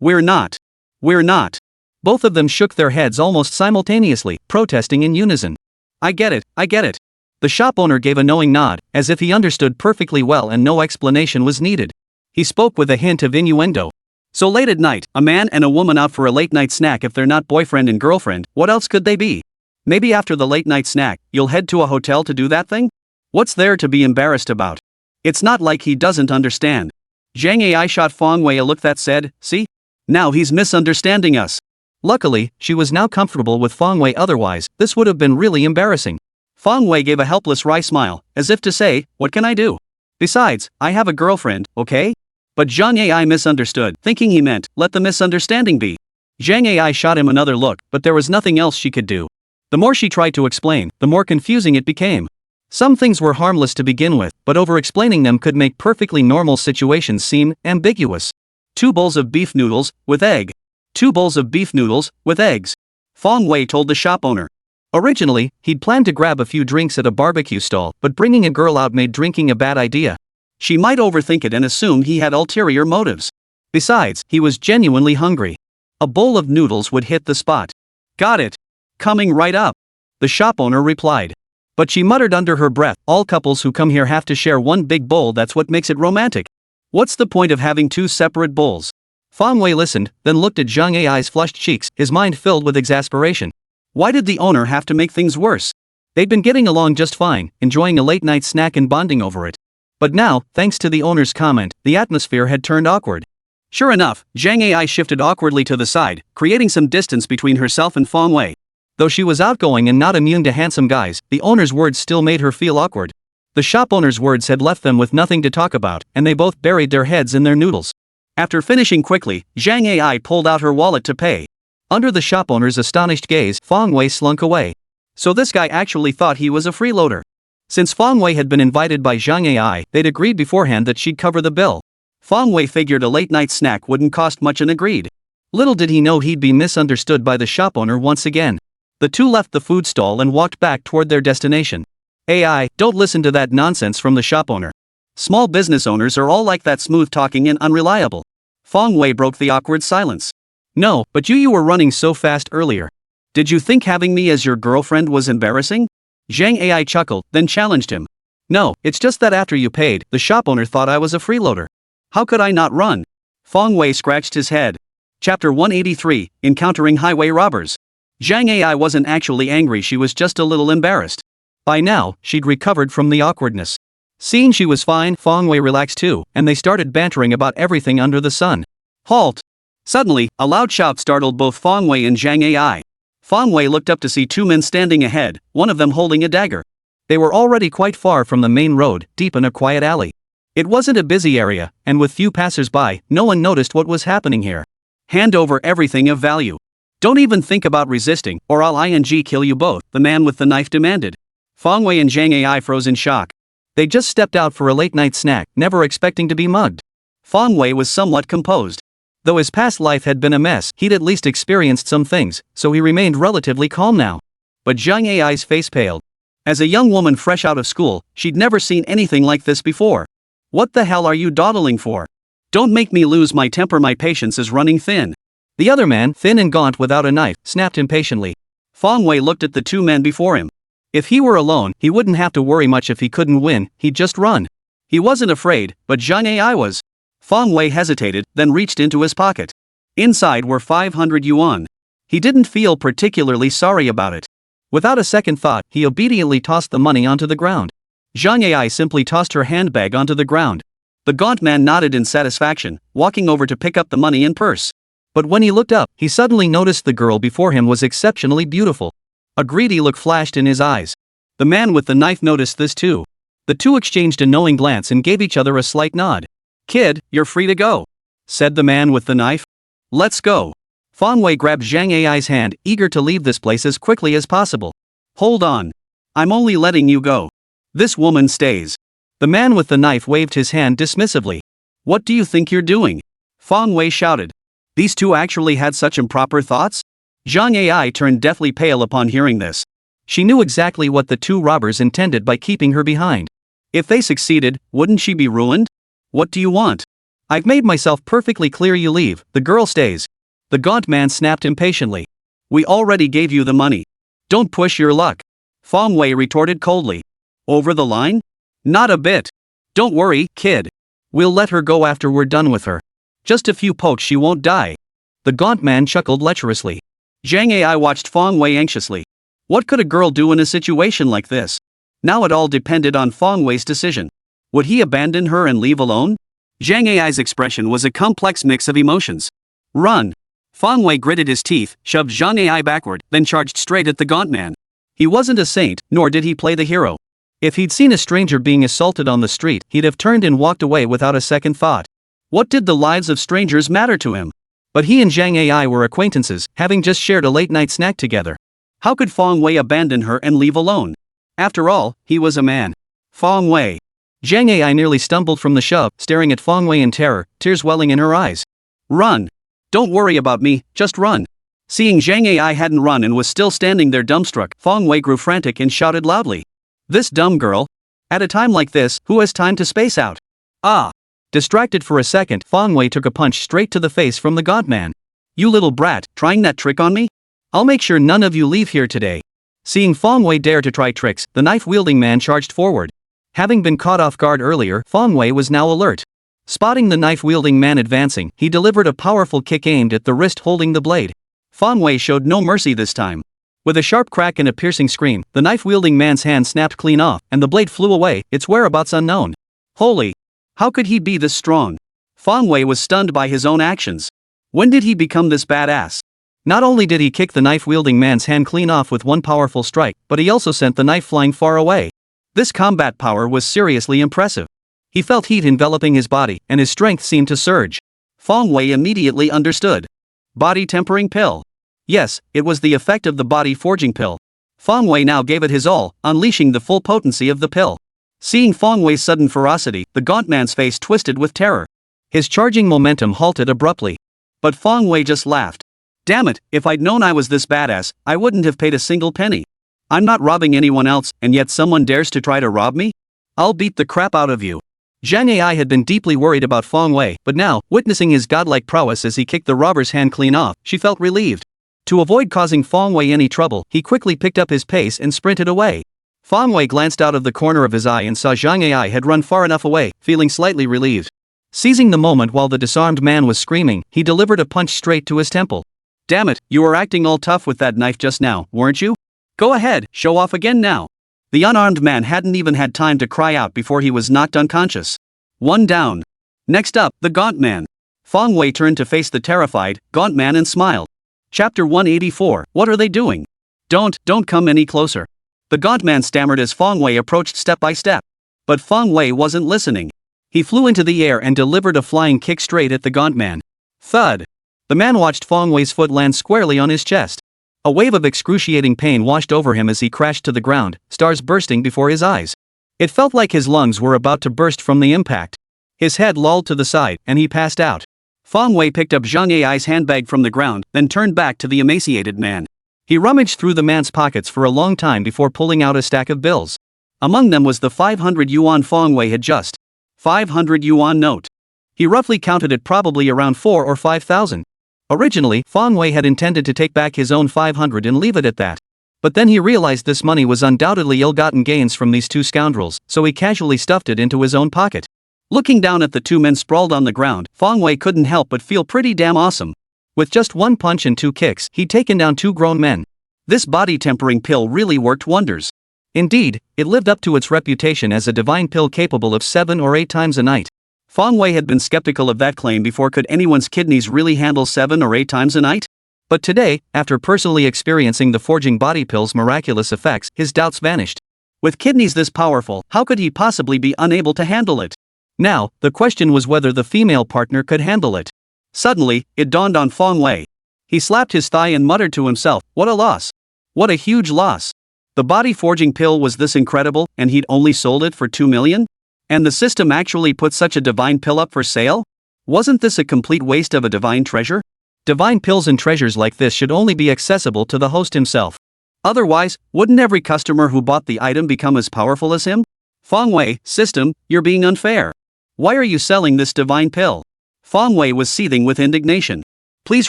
We're not. We're not. Both of them shook their heads almost simultaneously, protesting in unison. I get it, I get it. The shop owner gave a knowing nod, as if he understood perfectly well and no explanation was needed. He spoke with a hint of innuendo. So late at night, a man and a woman out for a late-night snack. If they're not boyfriend and girlfriend, what else could they be? Maybe after the late-night snack, you'll head to a hotel to do that thing? What's there to be embarrassed about? It's not like he doesn't understand. Zhang Ai shot Feng Wei a look that said, see? Now he's misunderstanding us. Luckily, she was now comfortable with Feng Wei, otherwise, this would have been really embarrassing. Feng Wei gave a helpless wry smile, as if to say, what can I do? Besides, I have a girlfriend, okay? But Zhang Ai misunderstood, thinking he meant, let the misunderstanding be. Zhang Ai shot him another look, but there was nothing else she could do. The more she tried to explain, the more confusing it became. Some things were harmless to begin with, but over-explaining them could make perfectly normal situations seem ambiguous. 2 bowls of beef noodles, with egg. 2 bowls of beef noodles, with eggs. Feng Wei told the shop owner. Originally, he'd planned to grab a few drinks at a barbecue stall, but bringing a girl out made drinking a bad idea. She might overthink it and assume he had ulterior motives. Besides, he was genuinely hungry. A bowl of noodles would hit the spot. Got it. Coming right up. The shop owner replied. But she muttered under her breath, all couples who come here have to share one big bowl, that's what makes it romantic. What's the point of having 2 separate bowls? Feng Wei listened, then looked at Zhang Ai's flushed cheeks, his mind filled with exasperation. Why did the owner have to make things worse? They'd been getting along just fine, enjoying a late-night snack and bonding over it. But now, thanks to the owner's comment, the atmosphere had turned awkward. Sure enough, Zhang Ai shifted awkwardly to the side, creating some distance between herself and Feng Wei. Though she was outgoing and not immune to handsome guys, the owner's words still made her feel awkward. The shop owner's words had left them with nothing to talk about, and they both buried their heads in their noodles. After finishing quickly, Zhang Ai pulled out her wallet to pay. Under the shop owner's astonished gaze, Feng Wei slunk away. So this guy actually thought he was a freeloader. Since Feng Wei had been invited by Zhang Ai, they'd agreed beforehand that she'd cover the bill. Feng Wei figured a late-night snack wouldn't cost much and agreed. Little did he know he'd be misunderstood by the shop owner once again. The two left the food stall and walked back toward their destination. AI, don't listen to that nonsense from the shop owner. Small business owners are all like that, smooth-talking and unreliable. Feng Wei broke the awkward silence. No, but you were running so fast earlier. Did you think having me as your girlfriend was embarrassing? Zhang Ai chuckled, then challenged him. No, it's just that after you paid, the shop owner thought I was a freeloader. How could I not run? Feng Wei scratched his head. Chapter 183, Encountering Highway Robbers. Zhang Ai wasn't actually angry, she was just a little embarrassed. By now, she'd recovered from the awkwardness. Seeing she was fine, Fong Wei relaxed too, and they started bantering about everything under the sun. Halt! Suddenly, a loud shout startled both Fong Wei and Zhang Ai. Fong Wei looked up to see two men standing ahead, one of them holding a dagger. They were already quite far from the main road, deep in a quiet alley. It wasn't a busy area, and with few passers-by, no one noticed what was happening here. Hand over everything of value. Don't even think about resisting, or I'll kill you both, the man with the knife demanded. Fong Wei and Zhang Ai froze in shock. They just stepped out for a late-night snack, never expecting to be mugged. Fong Wei was somewhat composed. Though his past life had been a mess, he'd at least experienced some things, so he remained relatively calm now. But Zhang Ai's face paled. As a young woman fresh out of school, she'd never seen anything like this before. What the hell are you dawdling for? Don't make me lose my temper, my patience is running thin. The other man, thin and gaunt without a knife, snapped impatiently. Fong Wei looked at the two men before him. If he were alone, he wouldn't have to worry much if he couldn't win, he'd just run. He wasn't afraid, but Zhang Ai was. Fong Wei hesitated, then reached into his pocket. Inside were 500 yuan. He didn't feel particularly sorry about it. Without a second thought, he obediently tossed the money onto the ground. Zhang Ai simply tossed her handbag onto the ground. The gaunt man nodded in satisfaction, walking over to pick up the money and purse. But when he looked up, he suddenly noticed the girl before him was exceptionally beautiful. A greedy look flashed in his eyes. The man with the knife noticed this too. The two exchanged a knowing glance and gave each other a slight nod. "Kid, you're free to go," said the man with the knife. "Let's go." Fong Wei grabbed Zhang Ai's hand, eager to leave this place as quickly as possible. "Hold on. I'm only letting you go. This woman stays." The man with the knife waved his hand dismissively. "What do you think you're doing?" Fong Wei shouted. These two actually had such improper thoughts? Zhang Ai turned deathly pale upon hearing this. She knew exactly what the two robbers intended by keeping her behind. If they succeeded, wouldn't she be ruined? "What do you want?" "I've made myself perfectly clear, you leave, the girl stays." The gaunt man snapped impatiently. "We already gave you the money. Don't push your luck," Fong Wei retorted coldly. "Over the line? Not a bit. Don't worry, kid. We'll let her go after we're done with her. Just a few pokes, she won't die." The gaunt man chuckled lecherously. Zhang Ai watched Fong Wei anxiously. What could a girl do in a situation like this? Now it all depended on Fong Wei's decision. Would he abandon her and leave alone? Zhang Ai's expression was a complex mix of emotions. "Run!" Fong Wei gritted his teeth, shoved Zhang Ai backward, then charged straight at the gaunt man. He wasn't a saint, nor did he play the hero. If he'd seen a stranger being assaulted on the street, he'd have turned and walked away without a second thought. What did the lives of strangers matter to him? But he and Zhang Ai were acquaintances, having just shared a late-night snack together. How could Fong Wei abandon her and leave alone? After all, he was a man. Fong Wei. Zhang Ai nearly stumbled from the shove, staring at Fong Wei in terror, tears welling in her eyes. "Run! Don't worry about me, just run." Seeing Zhang Ai hadn't run and was still standing there dumbstruck, Fong Wei grew frantic and shouted loudly. "This dumb girl! At a time like this, who has time to space out?" "Ah!" Distracted for a second, Fong Wei took a punch straight to the face from the gaunt man. "You little brat, trying that trick on me? I'll make sure none of you leave here today." Seeing Fong Wei dare to try tricks, the knife-wielding man charged forward. Having been caught off guard earlier, Fong Wei was now alert. Spotting the knife-wielding man advancing, he delivered a powerful kick aimed at the wrist holding the blade. Fong Wei showed no mercy this time. With a sharp crack and a piercing scream, the knife-wielding man's hand snapped clean off, and the blade flew away, its whereabouts unknown. Holy! How could he be this strong? Fong Wei was stunned by his own actions. When did he become this badass? Not only did he kick the knife-wielding man's hand clean off with one powerful strike, but he also sent the knife flying far away. This combat power was seriously impressive. He felt heat enveloping his body, and his strength seemed to surge. Fong Wei immediately understood. Body tempering pill. Yes, it was the effect of the body forging pill. Fong Wei now gave it his all, unleashing the full potency of the pill. Seeing Fong Wei's sudden ferocity, the gaunt man's face twisted with terror. His charging momentum halted abruptly. But Fong Wei just laughed. "Damn it, if I'd known I was this badass, I wouldn't have paid a single penny. I'm not robbing anyone else, and yet someone dares to try to rob me? I'll beat the crap out of you." Zhang Ai had been deeply worried about Fong Wei, but now, witnessing his godlike prowess as he kicked the robber's hand clean off, she felt relieved. To avoid causing Fong Wei any trouble, he quickly picked up his pace and sprinted away. Fong Wei glanced out of the corner of his eye and saw Zhang Ai had run far enough away, feeling slightly relieved. Seizing the moment while the disarmed man was screaming, he delivered a punch straight to his temple. "Damn it, you were acting all tough with that knife just now, weren't you? Go ahead, show off again now." The unarmed man hadn't even had time to cry out before he was knocked unconscious. One down. Next up, the gaunt man. Fong Wei turned to face the terrified, gaunt man and smiled. Chapter 184, What are they doing? Don't come any closer. The gaunt man stammered as Fong Wei approached step by step. But Fong Wei wasn't listening. He flew into the air and delivered a flying kick straight at the gaunt man. Thud. The man watched Fong Wei's foot land squarely on his chest. A wave of excruciating pain washed over him as he crashed to the ground, stars bursting before his eyes. It felt like his lungs were about to burst from the impact. His head lolled to the side, and he passed out. Fong Wei picked up Zhang Ai's handbag from the ground, then turned back to the emaciated man. He rummaged through the man's pockets for a long time before pulling out a stack of bills. Among them was the 500 yuan Fong Wei had just. 500 yuan note. He roughly counted it probably around 4 or 5,000. Originally, Fong Wei had intended to take back his own 500 and leave it at that. But then he realized this money was undoubtedly ill-gotten gains from these two scoundrels, so he casually stuffed it into his own pocket. Looking down at the two men sprawled on the ground, Fong Wei couldn't help but feel pretty damn awesome. With just one punch and two kicks, he'd taken down two grown men. This body-tempering pill really worked wonders. Indeed, it lived up to its reputation as a divine pill capable of 7 or 8 times a night. Fong Wei had been skeptical of that claim before. Could anyone's kidneys really handle 7 or 8 times a night? But today, after personally experiencing the forging body pill's miraculous effects, his doubts vanished. With kidneys this powerful, how could he possibly be unable to handle it? Now, the question was whether the female partner could handle it. Suddenly, it dawned on Fong Wei. He slapped his thigh and muttered to himself, what a loss. What a huge loss. The body forging pill was this incredible, and he'd only sold it for 2 million? And the system actually put such a divine pill up for sale? Wasn't this a complete waste of a divine treasure? Divine pills and treasures like this should only be accessible to the host himself. Otherwise, wouldn't every customer who bought the item become as powerful as him? Fong Wei, system, you're being unfair. Why are you selling this divine pill? Fong Wei was seething with indignation. Please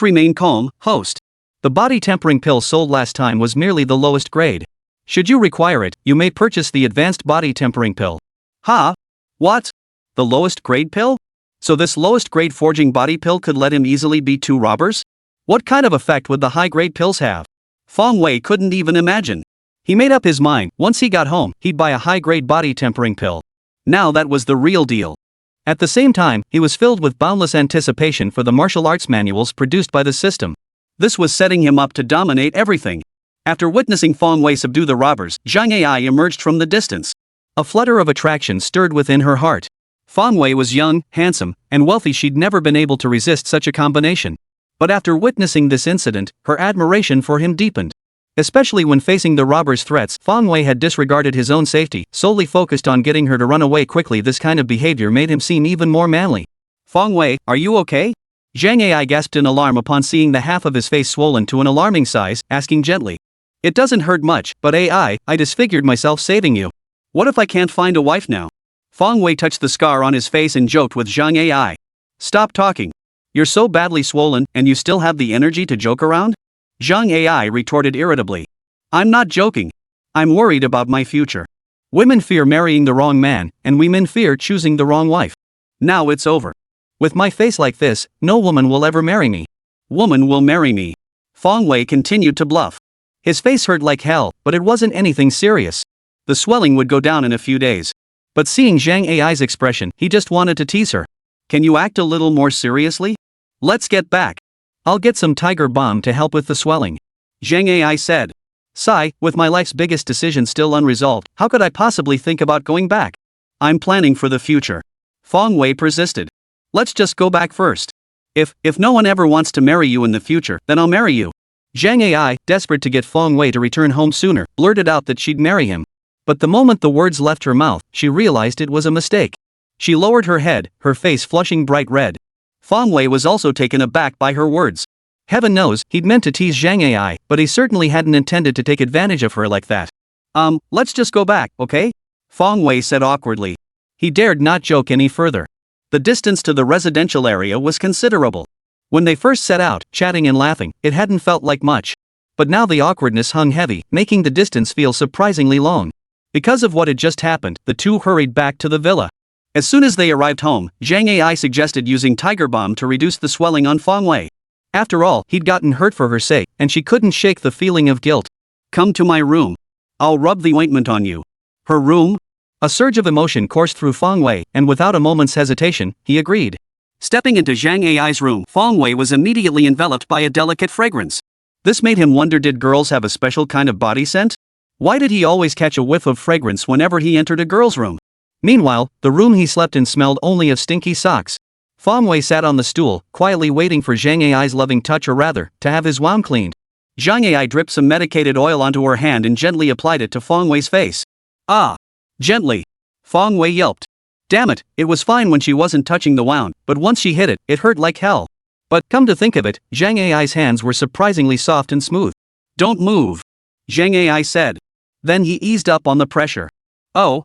remain calm, host. The body tempering pill sold last time was merely the lowest grade. Should you require it, you may purchase the advanced body tempering pill. Ha? What? The lowest grade pill? So this lowest grade forging body pill could let him easily beat 2 robbers? What kind of effect would the high grade pills have? Fong Wei couldn't even imagine. He made up his mind, once he got home, he'd buy a high grade body tempering pill. Now that was the real deal. At the same time, he was filled with boundless anticipation for the martial arts manuals produced by the system. This was setting him up to dominate everything. After witnessing Fong Wei subdue the robbers, Zhang Ai emerged from the distance. A flutter of attraction stirred within her heart. Fong Wei was young, handsome, and wealthy. She'd never been able to resist such a combination. But after witnessing this incident, her admiration for him deepened. Especially when facing the robbers' threats, Fong Wei had disregarded his own safety, solely focused on getting her to run away quickly. This kind of behavior made him seem even more manly. Fong Wei, are you okay? Zhang Ai gasped in alarm upon seeing the half of his face swollen to an alarming size, asking gently. It doesn't hurt much, but I disfigured myself saving you. What if I can't find a wife now? Fong Wei touched the scar on his face and joked with Zhang Ai. Stop talking. You're so badly swollen, and you still have the energy to joke around? Zhang Ai retorted irritably. I'm not joking. I'm worried about my future. Women fear marrying the wrong man, and we men fear choosing the wrong wife. Now it's over. With my face like this, no woman will ever marry me. Woman will marry me. Fong Wei continued to bluff. His face hurt like hell, but it wasn't anything serious. The swelling would go down in a few days. But seeing Zhang Ai's expression, he just wanted to tease her. Can you act a little more seriously? Let's get back. I'll get some tiger balm to help with the swelling. Zhang Ai said. Sigh, with my life's biggest decision still unresolved, how could I possibly think about going back? I'm planning for the future. Fong Wei persisted. Let's just go back first. If no one ever wants to marry you in the future, then I'll marry you. Zhang Ai, desperate to get Fong Wei to return home sooner, blurted out that she'd marry him. But the moment the words left her mouth, she realized it was a mistake. She lowered her head, her face flushing bright red. Fong Wei was also taken aback by her words. Heaven knows, he'd meant to tease Zhang Ai, but he certainly hadn't intended to take advantage of her like that. Let's just go back, okay? Fong Wei said awkwardly. He dared not joke any further. The distance to the residential area was considerable. When they first set out, chatting and laughing, it hadn't felt like much. But now the awkwardness hung heavy, making the distance feel surprisingly long. Because of what had just happened, the two hurried back to the villa. As soon as they arrived home, Zhang Ai suggested using tiger balm to reduce the swelling on Fong Wei. After all, he'd gotten hurt for her sake, and she couldn't shake the feeling of guilt. Come to my room. I'll rub the ointment on you. Her room? A surge of emotion coursed through Fong Wei, and without a moment's hesitation, he agreed. Stepping into Zhang Ai's room, Fong Wei was immediately enveloped by a delicate fragrance. This made him wonder, did girls have a special kind of body scent? Why did he always catch a whiff of fragrance whenever he entered a girl's room? Meanwhile, the room he slept in smelled only of stinky socks. Fong Wei sat on the stool, quietly waiting for Zhang Ai's loving touch, or rather, to have his wound cleaned. Zhang Ai dripped some medicated oil onto her hand and gently applied it to Fong Wei's face. Ah! Gently. Fong Wei yelped. Damn it, it was fine when she wasn't touching the wound, but once she hit it, it hurt like hell. But, come to think of it, Zhang Ai's hands were surprisingly soft and smooth. Don't move. Zhang Ai said. Then he eased up on the pressure. Oh,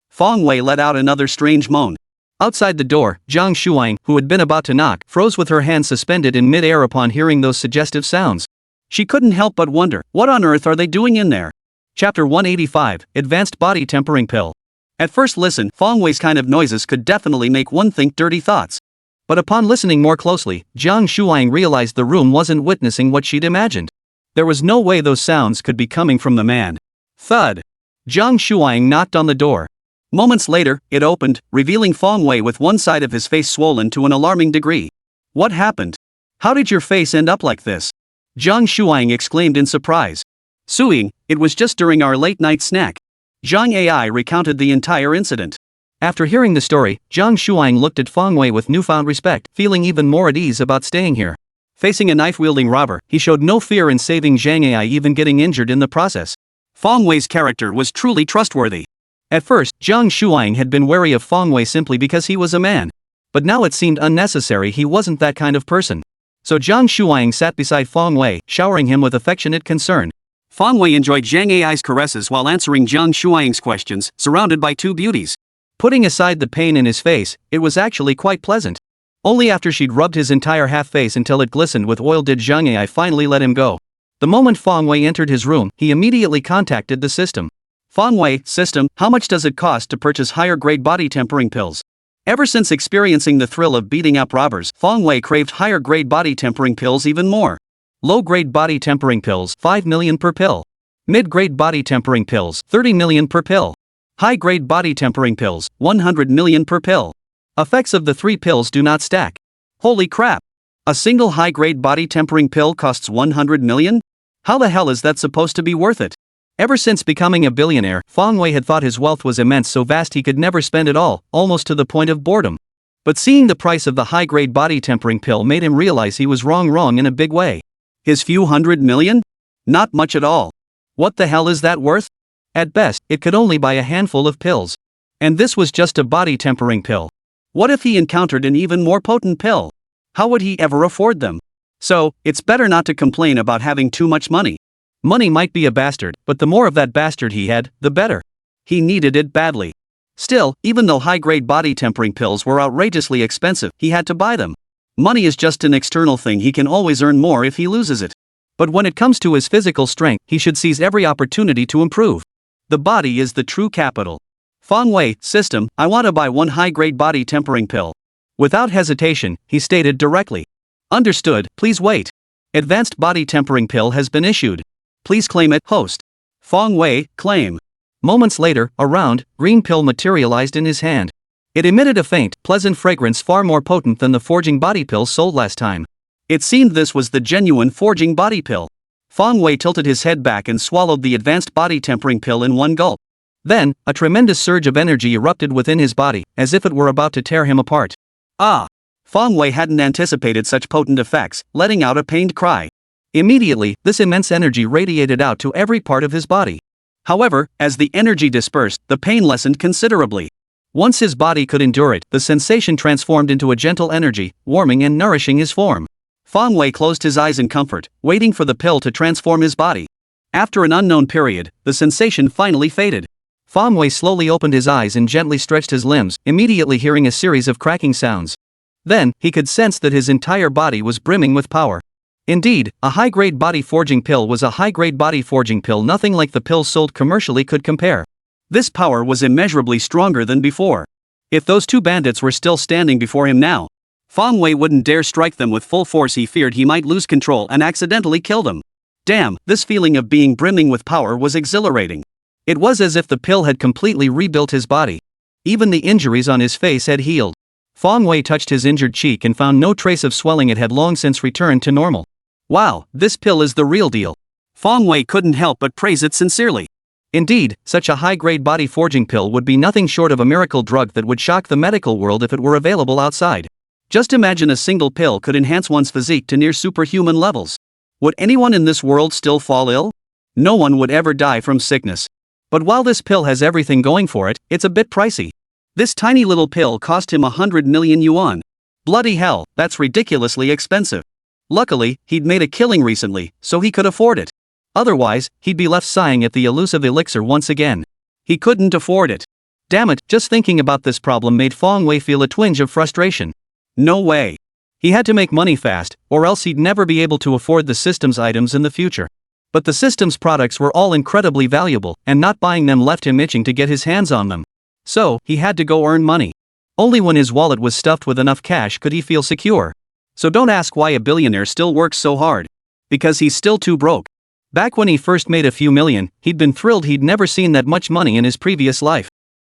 Fong Wei let out another strange moan. Outside the door, Zhang Shuang, who had been about to knock, froze with her hand suspended in mid-air upon hearing those suggestive sounds. She couldn't help but wonder, what on earth are they doing in there? Chapter 185, Advanced Body Tempering Pill. At first listen, Fong Wei's kind of noises could definitely make one think dirty thoughts. But upon listening more closely, Zhang Shuang realized the room wasn't witnessing what she'd imagined. There was no way those sounds could be coming from the man. Thud. Zhang Shuang knocked on the door. Moments later, it opened, revealing Fong Wei with one side of his face swollen to an alarming degree. What happened? How did your face end up like this? Zhang Shuang exclaimed in surprise. Suing, it was just during our late-night snack. Zhang Ai recounted the entire incident. After hearing the story, Zhang Shuang looked at Fong Wei with newfound respect, feeling even more at ease about staying here. Facing a knife-wielding robber, he showed no fear in saving Zhang Ai, even getting injured in the process. Fong Wei's character was truly trustworthy. At first, Zhang Shuang had been wary of Fong Wei simply because he was a man. But now it seemed unnecessary, he wasn't that kind of person. So Zhang Shuang sat beside Fong Wei, showering him with affectionate concern. Fong Wei enjoyed Zhang Ai's caresses while answering Zhang Shuang's questions, surrounded by two beauties. Putting aside the pain in his face, it was actually quite pleasant. Only after she'd rubbed his entire half-face until it glistened with oil did Zhang Ai finally let him go. The moment Fong Wei entered his room, he immediately contacted the system. Fong Wei, system, how much does it cost to purchase higher-grade body tempering pills? Ever since experiencing the thrill of beating up robbers, Fong Wei craved higher-grade body tempering pills even more. Low-grade body tempering pills, 5 million per pill. Mid-grade body tempering pills, 30 million per pill. High-grade body tempering pills, 100 million per pill. Effects of the 3 pills do not stack. Holy crap! A single high-grade body tempering pill costs 100 million? How the hell is that supposed to be worth it? Ever since becoming a billionaire, Fong Wei had thought his wealth was immense, so vast he could never spend it all, almost to the point of boredom. But seeing the price of the high-grade body tempering pill made him realize he was wrong in a big way. His few 100 million? Not much at all. What the hell is that worth? At best, it could only buy a handful of pills. And this was just a body tempering pill. What if he encountered an even more potent pill? How would he ever afford them? So, it's better not to complain about having too much money. Money might be a bastard, but the more of that bastard he had, the better. He needed it badly. Still, even though high-grade body tempering pills were outrageously expensive, he had to buy them. Money is just an external thing, he can always earn more if he loses it. But when it comes to his physical strength, he should seize every opportunity to improve. The body is the true capital. Fong Wei, system, I want to buy one high-grade body tempering pill. Without hesitation, he stated directly. Understood, please wait. Advanced body tempering pill has been issued. Please claim it, host. Fong Wei, claim. Moments later, a round, green pill materialized in his hand. It emitted a faint, pleasant fragrance far more potent than the forging body pill sold last time. It seemed this was the genuine forging body pill. Fong Wei tilted his head back and swallowed the advanced body tempering pill in one gulp. Then, a tremendous surge of energy erupted within his body, as if it were about to tear him apart. Ah! Fong Wei hadn't anticipated such potent effects, letting out a pained cry. Immediately, this immense energy radiated out to every part of his body. However, as the energy dispersed, the pain lessened considerably. Once his body could endure it, the sensation transformed into a gentle energy, warming and nourishing his form. Fong Wei closed his eyes in comfort, waiting for the pill to transform his body. After an unknown period, the sensation finally faded. Fong Wei slowly opened his eyes and gently stretched his limbs, immediately hearing a series of cracking sounds. Then, he could sense that his entire body was brimming with power. Indeed, a high-grade body forging pill was a high-grade body forging pill, nothing like the pills sold commercially could compare. This power was immeasurably stronger than before. If those two bandits were still standing before him now, Fong Wei wouldn't dare strike them with full force. He feared he might lose control and accidentally kill them. Damn, this feeling of being brimming with power was exhilarating. It was as if the pill had completely rebuilt his body. Even the injuries on his face had healed. Fong Wei touched his injured cheek and found no trace of swelling. It had long since returned to normal. Wow, this pill is the real deal. Fong Wei couldn't help but praise it sincerely. Indeed, such a high-grade body-forging pill would be nothing short of a miracle drug that would shock the medical world if it were available outside. Just imagine a single pill could enhance one's physique to near superhuman levels. Would anyone in this world still fall ill? No one would ever die from sickness. But while this pill has everything going for it, it's a bit pricey. This tiny little pill cost him 100 million yuan. Bloody hell, that's ridiculously expensive. Luckily, he'd made a killing recently, so he could afford it. Otherwise, he'd be left sighing at the elusive elixir once again. He couldn't afford it. Damn it, just thinking about this problem made Fong Wei feel a twinge of frustration. No way. He had to make money fast, or else he'd never be able to afford the system's items in the future. But the system's products were all incredibly valuable, and not buying them left him itching to get his hands on them. So, he had to go earn money. Only when his wallet was stuffed with enough cash could he feel secure. So don't ask why a billionaire still works so hard. Because he's still too broke. Back when he first made a few million, he'd been thrilled he'd never seen that much money in his previous life.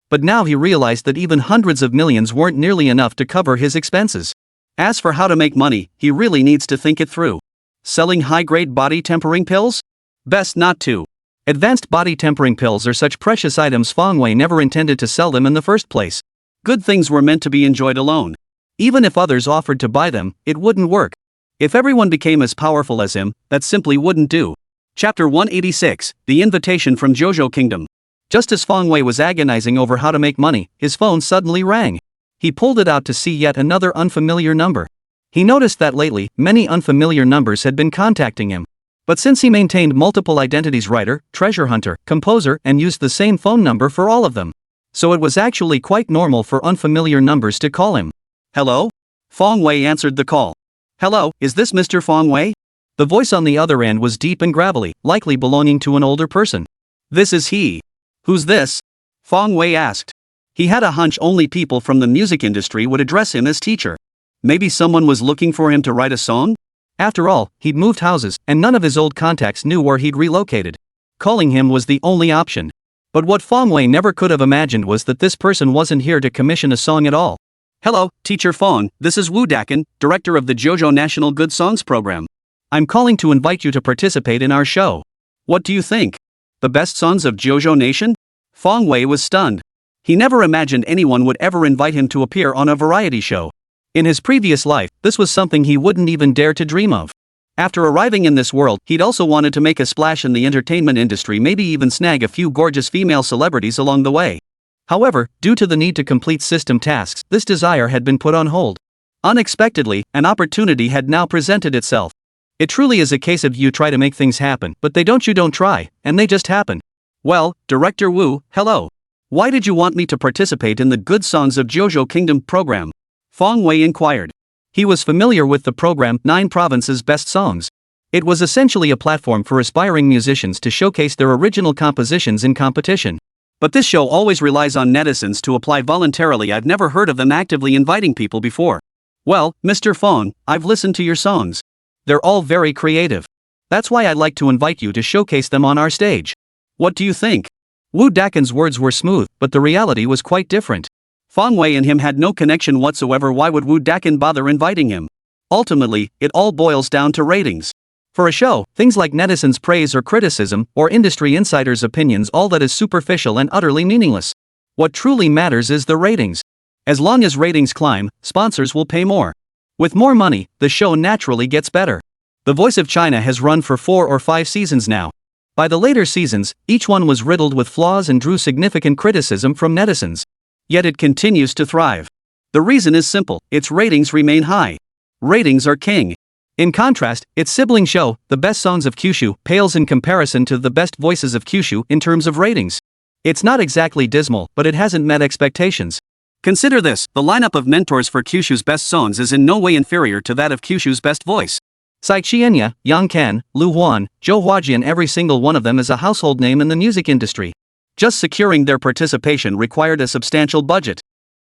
But now he realized that even hundreds of millions weren't nearly enough to cover his expenses. As for how to make money, he really needs to think it through. Selling high-grade body tempering pills? Best not to. Advanced body tempering pills are such precious items Fong Wei never intended to sell them in the first place. Good things were meant to be enjoyed alone. Even if others offered to buy them, it wouldn't work. If everyone became as powerful as him, that simply wouldn't do. Chapter 186, The Invitation from Jojo Kingdom. Just as Fong Wei was agonizing over how to make money, his phone suddenly rang. He pulled it out to see yet another unfamiliar number. He noticed that lately, many unfamiliar numbers had been contacting him. But since he maintained multiple identities, writer, treasure hunter, composer, and used the same phone number for all of them. So it was actually quite normal for unfamiliar numbers to call him. Hello? Fong Wei answered the call. Hello, is this Mr. Fong Wei? The voice on the other end was deep and gravelly, likely belonging to an older person. This is he. Who's this? Fong Wei asked. He had a hunch only people from the music industry would address him as teacher. Maybe someone was looking for him to write a song? After all, he'd moved houses, and none of his old contacts knew where he'd relocated. Calling him was the only option. But what Fong Wei never could have imagined was that this person wasn't here to commission a song at all. Hello, Teacher Fong, this is Wu Dakin, director of the JoJo National Good Songs program. I'm calling to invite you to participate in our show. What do you think? The best songs of JoJo Nation? Fong Wei was stunned. He never imagined anyone would ever invite him to appear on a variety show. In his previous life, this was something he wouldn't even dare to dream of. After arriving in this world, he'd also wanted to make a splash in the entertainment industry, maybe even snag a few gorgeous female celebrities along the way. However, due to the need to complete system tasks, this desire had been put on hold. Unexpectedly, an opportunity had now presented itself. It truly is a case of you try to make things happen, but you don't try, and they just happen. Well, Director Wu, hello. Why did you want me to participate in the Good Songs of JoJo Kingdom program? Fong Wei inquired. He was familiar with the program 9 Provinces Best Songs. It was essentially a platform for aspiring musicians to showcase their original compositions in competition. But this show always relies on netizens to apply voluntarily. I've never heard of them actively inviting people before. Well, Mr. Fong, I've listened to your songs. They're all very creative. That's why I'd like to invite you to showcase them on our stage. What do you think? Wu Dakin's words were smooth, but the reality was quite different. Fong Wei and him had no connection whatsoever. Why would Wu Dakin bother inviting him? Ultimately, it all boils down to ratings. For a show, things like netizens' praise or criticism, or industry insiders' opinions, all that is superficial and utterly meaningless. What truly matters is the ratings. As long as ratings climb, sponsors will pay more. With more money, the show naturally gets better. The Voice of China has run for 4 or 5 seasons now. By the later seasons, each one was riddled with flaws and drew significant criticism from netizens. Yet it continues to thrive. The reason is simple, its ratings remain high. Ratings are king. In contrast, its sibling show, The Best Songs of Kyushu, pales in comparison to The Best Voices of Kyushu in terms of ratings. It's not exactly dismal, but it hasn't met expectations. Consider this, the lineup of mentors for Kyushu's best songs is in no way inferior to that of Kyushu's best voice. Sai Qianya, Yang Ken, Lu Huan, Zhou Huajian, every single one of them is a household name in the music industry. Just securing their participation required a substantial budget.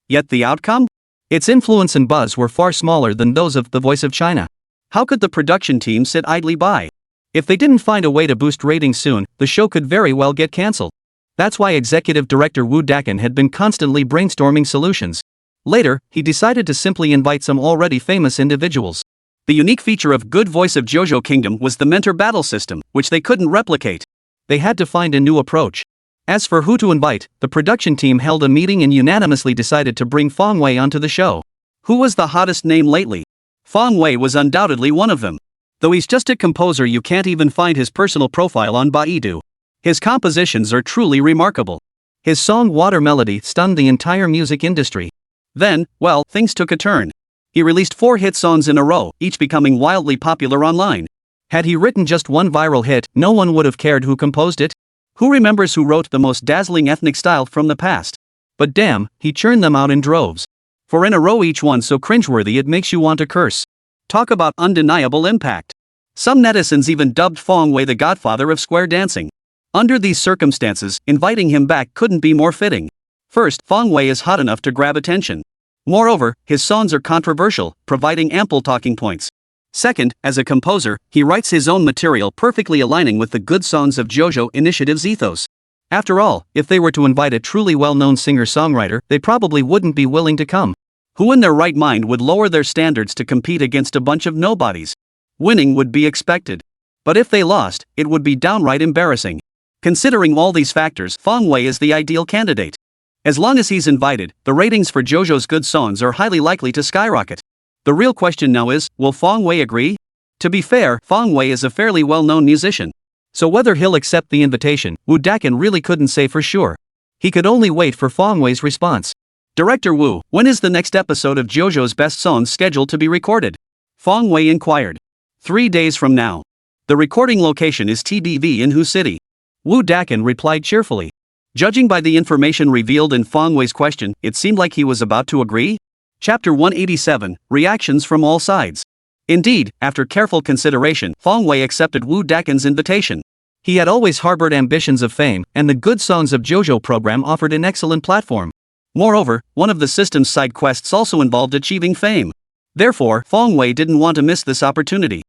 Yet the outcome? Its influence and buzz were far smaller than those of The Voice of China. How could the production team sit idly by? If they didn't find a way to boost ratings soon, the show could very well get cancelled. That's why executive director Woo Dakin had been constantly brainstorming solutions. Later, he decided to simply invite some already famous individuals. The unique feature of Good Voice of JoJo Kingdom was the mentor battle system, which they couldn't replicate. They had to find a new approach. As for who to invite, the production team held a meeting and unanimously decided to bring Fong Wei onto the show. Who was the hottest name lately? Fong Wei was undoubtedly one of them. Though he's just a composer, you can't even find his personal profile on Baidu. His compositions are truly remarkable. His song Water Melody stunned the entire music industry. Then, well, things took a turn. He released 4 hit songs in a row, each becoming wildly popular online. Had he written just one viral hit, no one would have cared who composed it. Who remembers who wrote the most dazzling ethnic style from the past? But damn, he churned them out in droves. 4 in a row, each one so cringeworthy it makes you want to curse. Talk about undeniable impact. Some netizens even dubbed Fong Wei the godfather of square dancing. Under these circumstances, inviting him back couldn't be more fitting. First, Fong Wei is hot enough to grab attention. Moreover, his songs are controversial, providing ample talking points. Second, as a composer, he writes his own material perfectly aligning with the Good Songs of JoJo Initiative's ethos. After all, if they were to invite a truly well-known singer-songwriter, they probably wouldn't be willing to come. Who in their right mind would lower their standards to compete against a bunch of nobodies? Winning would be expected. But if they lost, it would be downright embarrassing. Considering all these factors, Fong Wei is the ideal candidate. As long as he's invited, the ratings for JoJo's good songs are highly likely to skyrocket. The real question now is, will Fong Wei agree? To be fair, Fong Wei is a fairly well-known musician. So whether he'll accept the invitation, Woo Dakin really couldn't say for sure. He could only wait for Fong Wei's response. Director Woo, when is the next episode of JoJo's Best Songs scheduled to be recorded? Fong Wei inquired. 3 days from now. The recording location is TBV in Hu City. Woo Dakin replied cheerfully. Judging by the information revealed in Fong Wei's question, it seemed like he was about to agree. Chapter 187, Reactions from All Sides. Indeed, after careful consideration, Fong Wei accepted Woo Dakin's invitation. He had always harbored ambitions of fame, and the Good Songs of JoJo program offered an excellent platform. Moreover, one of the system's side quests also involved achieving fame. Therefore, Fong Wei didn't want to miss this opportunity.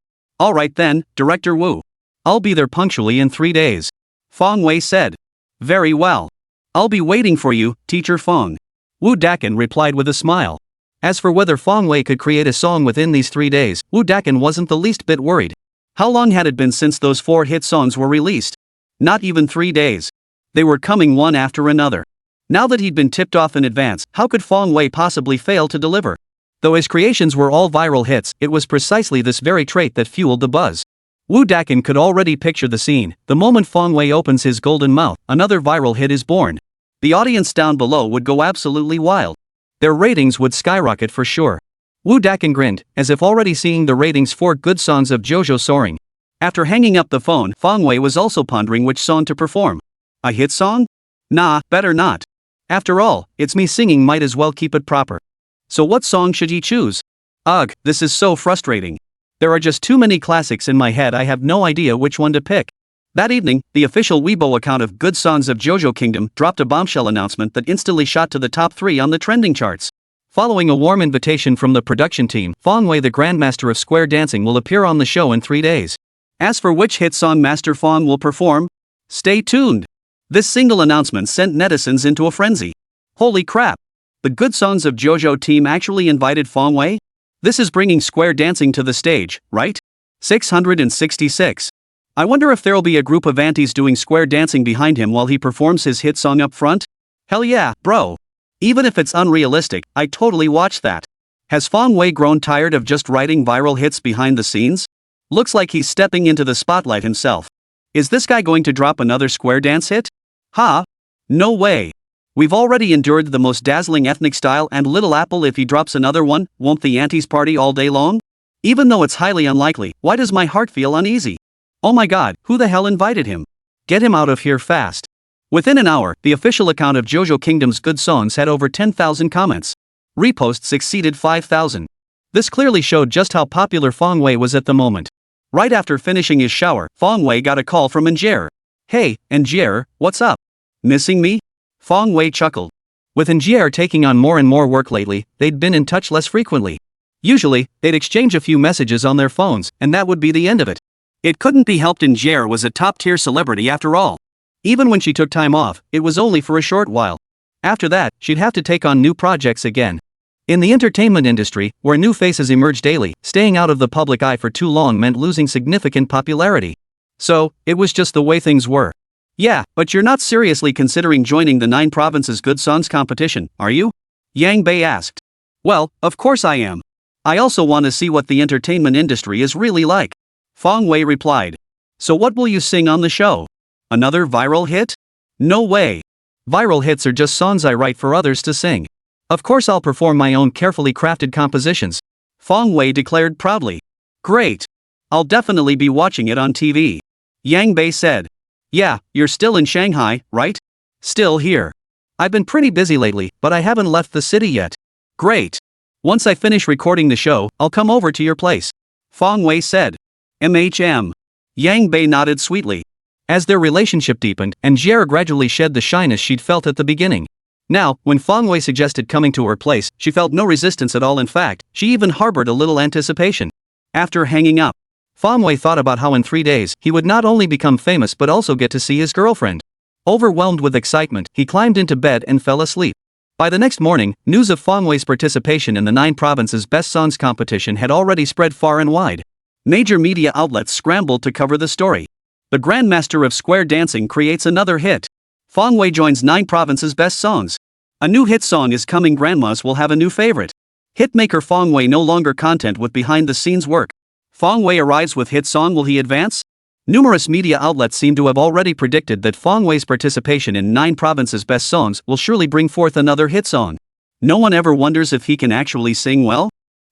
Alright then, Director Woo. I'll be there punctually in 3 days. Fong Wei said. Very well. I'll be waiting for you, Teacher Fong. Woo Dakin replied with a smile. As for whether Fong Wei could create a song within these 3 days, Woo Dakin wasn't the least bit worried. How long had it been since those 4 hit songs were released? Not even 3 days. They were coming one after another. Now that he'd been tipped off in advance, how could Fong Wei possibly fail to deliver? Though his creations were all viral hits, it was precisely this very trait that fueled the buzz. Woo Dakin could already picture the scene. The moment Fong Wei opens his golden mouth, another viral hit is born. The audience down below would go absolutely wild. Their ratings would skyrocket for sure. Woo Dakin grinned, as if already seeing the ratings for Good Songs of JoJo soaring. After hanging up the phone, Fong Wei was also pondering which song to perform. A hit song? Nah, better not. After all, it's me singing, might as well keep it proper. So what song should he choose? Ugh, this is so frustrating. There are just too many classics in my head, I have no idea which one to pick. That evening, the official Weibo account of Good Songs of JoJo Kingdom dropped a bombshell announcement that instantly shot to the top 3 on the trending charts. Following a warm invitation from the production team, Fong Wei, the Grandmaster of Square Dancing, will appear on the show in 3 days. As for which hit song Master Fong will perform, stay tuned. This single announcement sent netizens into a frenzy. Holy crap! The Good Songs of JoJo team actually invited Fong Wei? This is bringing square dancing to the stage, right? 666. I wonder if there'll be a group of aunties doing square dancing behind him while he performs his hit song up front? Hell yeah, bro. Even if it's unrealistic, I totally watch that. Has Fong Wei grown tired of just writing viral hits behind the scenes? Looks like he's stepping into the spotlight himself. Is this guy going to drop another square dance hit? Ha! No way. We've already endured the most dazzling ethnic style, and Little Apple, if he drops another one, won't the aunties party all day long? Even though it's highly unlikely, why does my heart feel uneasy? Oh my god, who the hell invited him? Get him out of here fast. Within an hour, the official account of JoJo Kingdom's Good Songs had over 10,000 comments. Reposts exceeded 5,000. This clearly showed just how popular Fong Wei was at the moment. Right after finishing his shower, Fong Wei got a call from Angier. Hey, Angier, what's up? Missing me? Fong Wei chuckled. With Angier taking on more and more work lately, they'd been in touch less frequently. Usually, they'd exchange a few messages on their phones, and that would be the end of it. It couldn't be helped, Angier was a top-tier celebrity after all. Even when she took time off, it was only for a short while. After that, she'd have to take on new projects again. In the entertainment industry, where new faces emerged daily, staying out of the public eye for too long meant losing significant popularity. So, it was just the way things were. Yeah, but you're not seriously considering joining the 9 Provinces Good Songs competition, are you? Yang Bei asked. Well, of course I am. I also want to see what the entertainment industry is really like. Fong Wei replied. So what will you sing on the show? Another viral hit? No way. Viral hits are just songs I write for others to sing. Of course I'll perform my own carefully crafted compositions. Fong Wei declared proudly. Great. I'll definitely be watching it on TV. Yang Bei said. Yeah, you're still in Shanghai, right? Still here. I've been pretty busy lately, but I haven't left the city yet. Great. Once I finish recording the show, I'll come over to your place. Fong Wei said. Yang Bei nodded sweetly. As their relationship deepened, and Jia gradually shed the shyness she'd felt at the beginning. Now, when Fong Wei suggested coming to her place, she felt no resistance at all. In fact, she even harbored a little anticipation. After hanging up, Fong Wei thought about how in 3 days, he would not only become famous but also get to see his girlfriend. Overwhelmed with excitement, he climbed into bed and fell asleep. By the next morning, news of Fong Wei's participation in the 9 Provinces Best Songs competition had already spread far and wide. Major media outlets scrambled to cover the story. The Grandmaster of Square Dancing creates another hit. Fong Wei joins 9 Provinces Best Songs. A new hit song is coming. Grandmas will have a new favorite. Hitmaker Fong Wei no longer content with behind-the-scenes work. Fong Wei arrives with hit song. Will he advance? Numerous media outlets seem to have already predicted that Fong Wei's participation in 9 Provinces Best Songs will surely bring forth another hit song. No one ever wonders if he can actually sing well.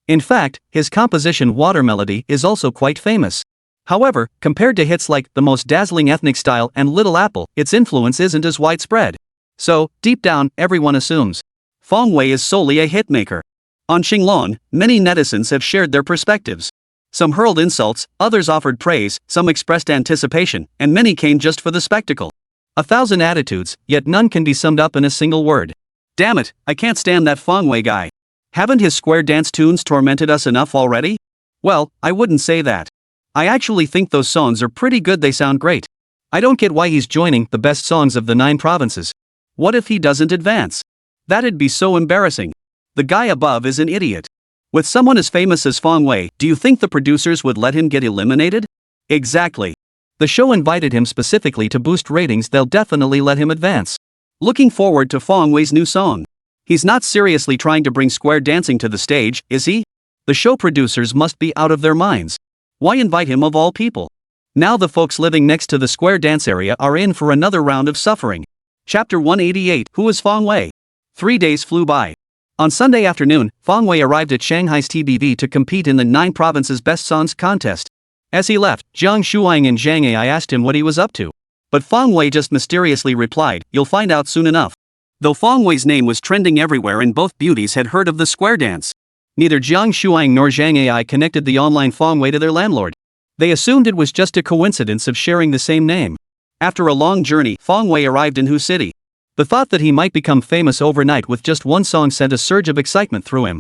In fact, his composition Water Melody is also quite famous. However, compared to hits like The Most Dazzling Ethnic Style and Little Apple, its influence isn't as widespread. So, deep down, everyone assumes Fong Wei is solely a hitmaker. On Xinglong, many netizens have shared their perspectives. Some hurled insults, others offered praise, some expressed anticipation, and many came just for the spectacle. 1,000 attitudes, yet none can be summed up in a single word. Damn it, I can't stand that Fong Wei guy. Haven't his square dance tunes tormented us enough already? Well, I wouldn't say that. I actually think those songs are pretty good. They sound great. I don't get why he's joining the best songs of the 9 provinces. What if he doesn't advance? That'd be so embarrassing. The guy above is an idiot. With someone as famous as Fong Wei, do you think the producers would let him get eliminated? Exactly. The show invited him specifically to boost ratings. They'll definitely let him advance. Looking forward to Fong Wei's new song. He's not seriously trying to bring square dancing to the stage, is he? The show producers must be out of their minds. Why invite him of all people? Now the folks living next to the square dance area are in for another round of suffering. Chapter 188. Who is Fong Wei? 3 days flew by. On Sunday afternoon, Fong Wei arrived at Shanghai's TBV to compete in the 9 Provinces Best Songs contest. As he left, Jiang Shuang and Zhang Ai asked him what he was up to. But Fong Wei just mysteriously replied, "You'll find out soon enough." Though Fong Wei's name was trending everywhere and both beauties had heard of the square dance, neither Jiang Shuang nor Zhang Ai connected the online Fong Wei to their landlord. They assumed it was just a coincidence of sharing the same name. After a long journey, Fong Wei arrived in Hu City. The thought that he might become famous overnight with just one song sent a surge of excitement through him.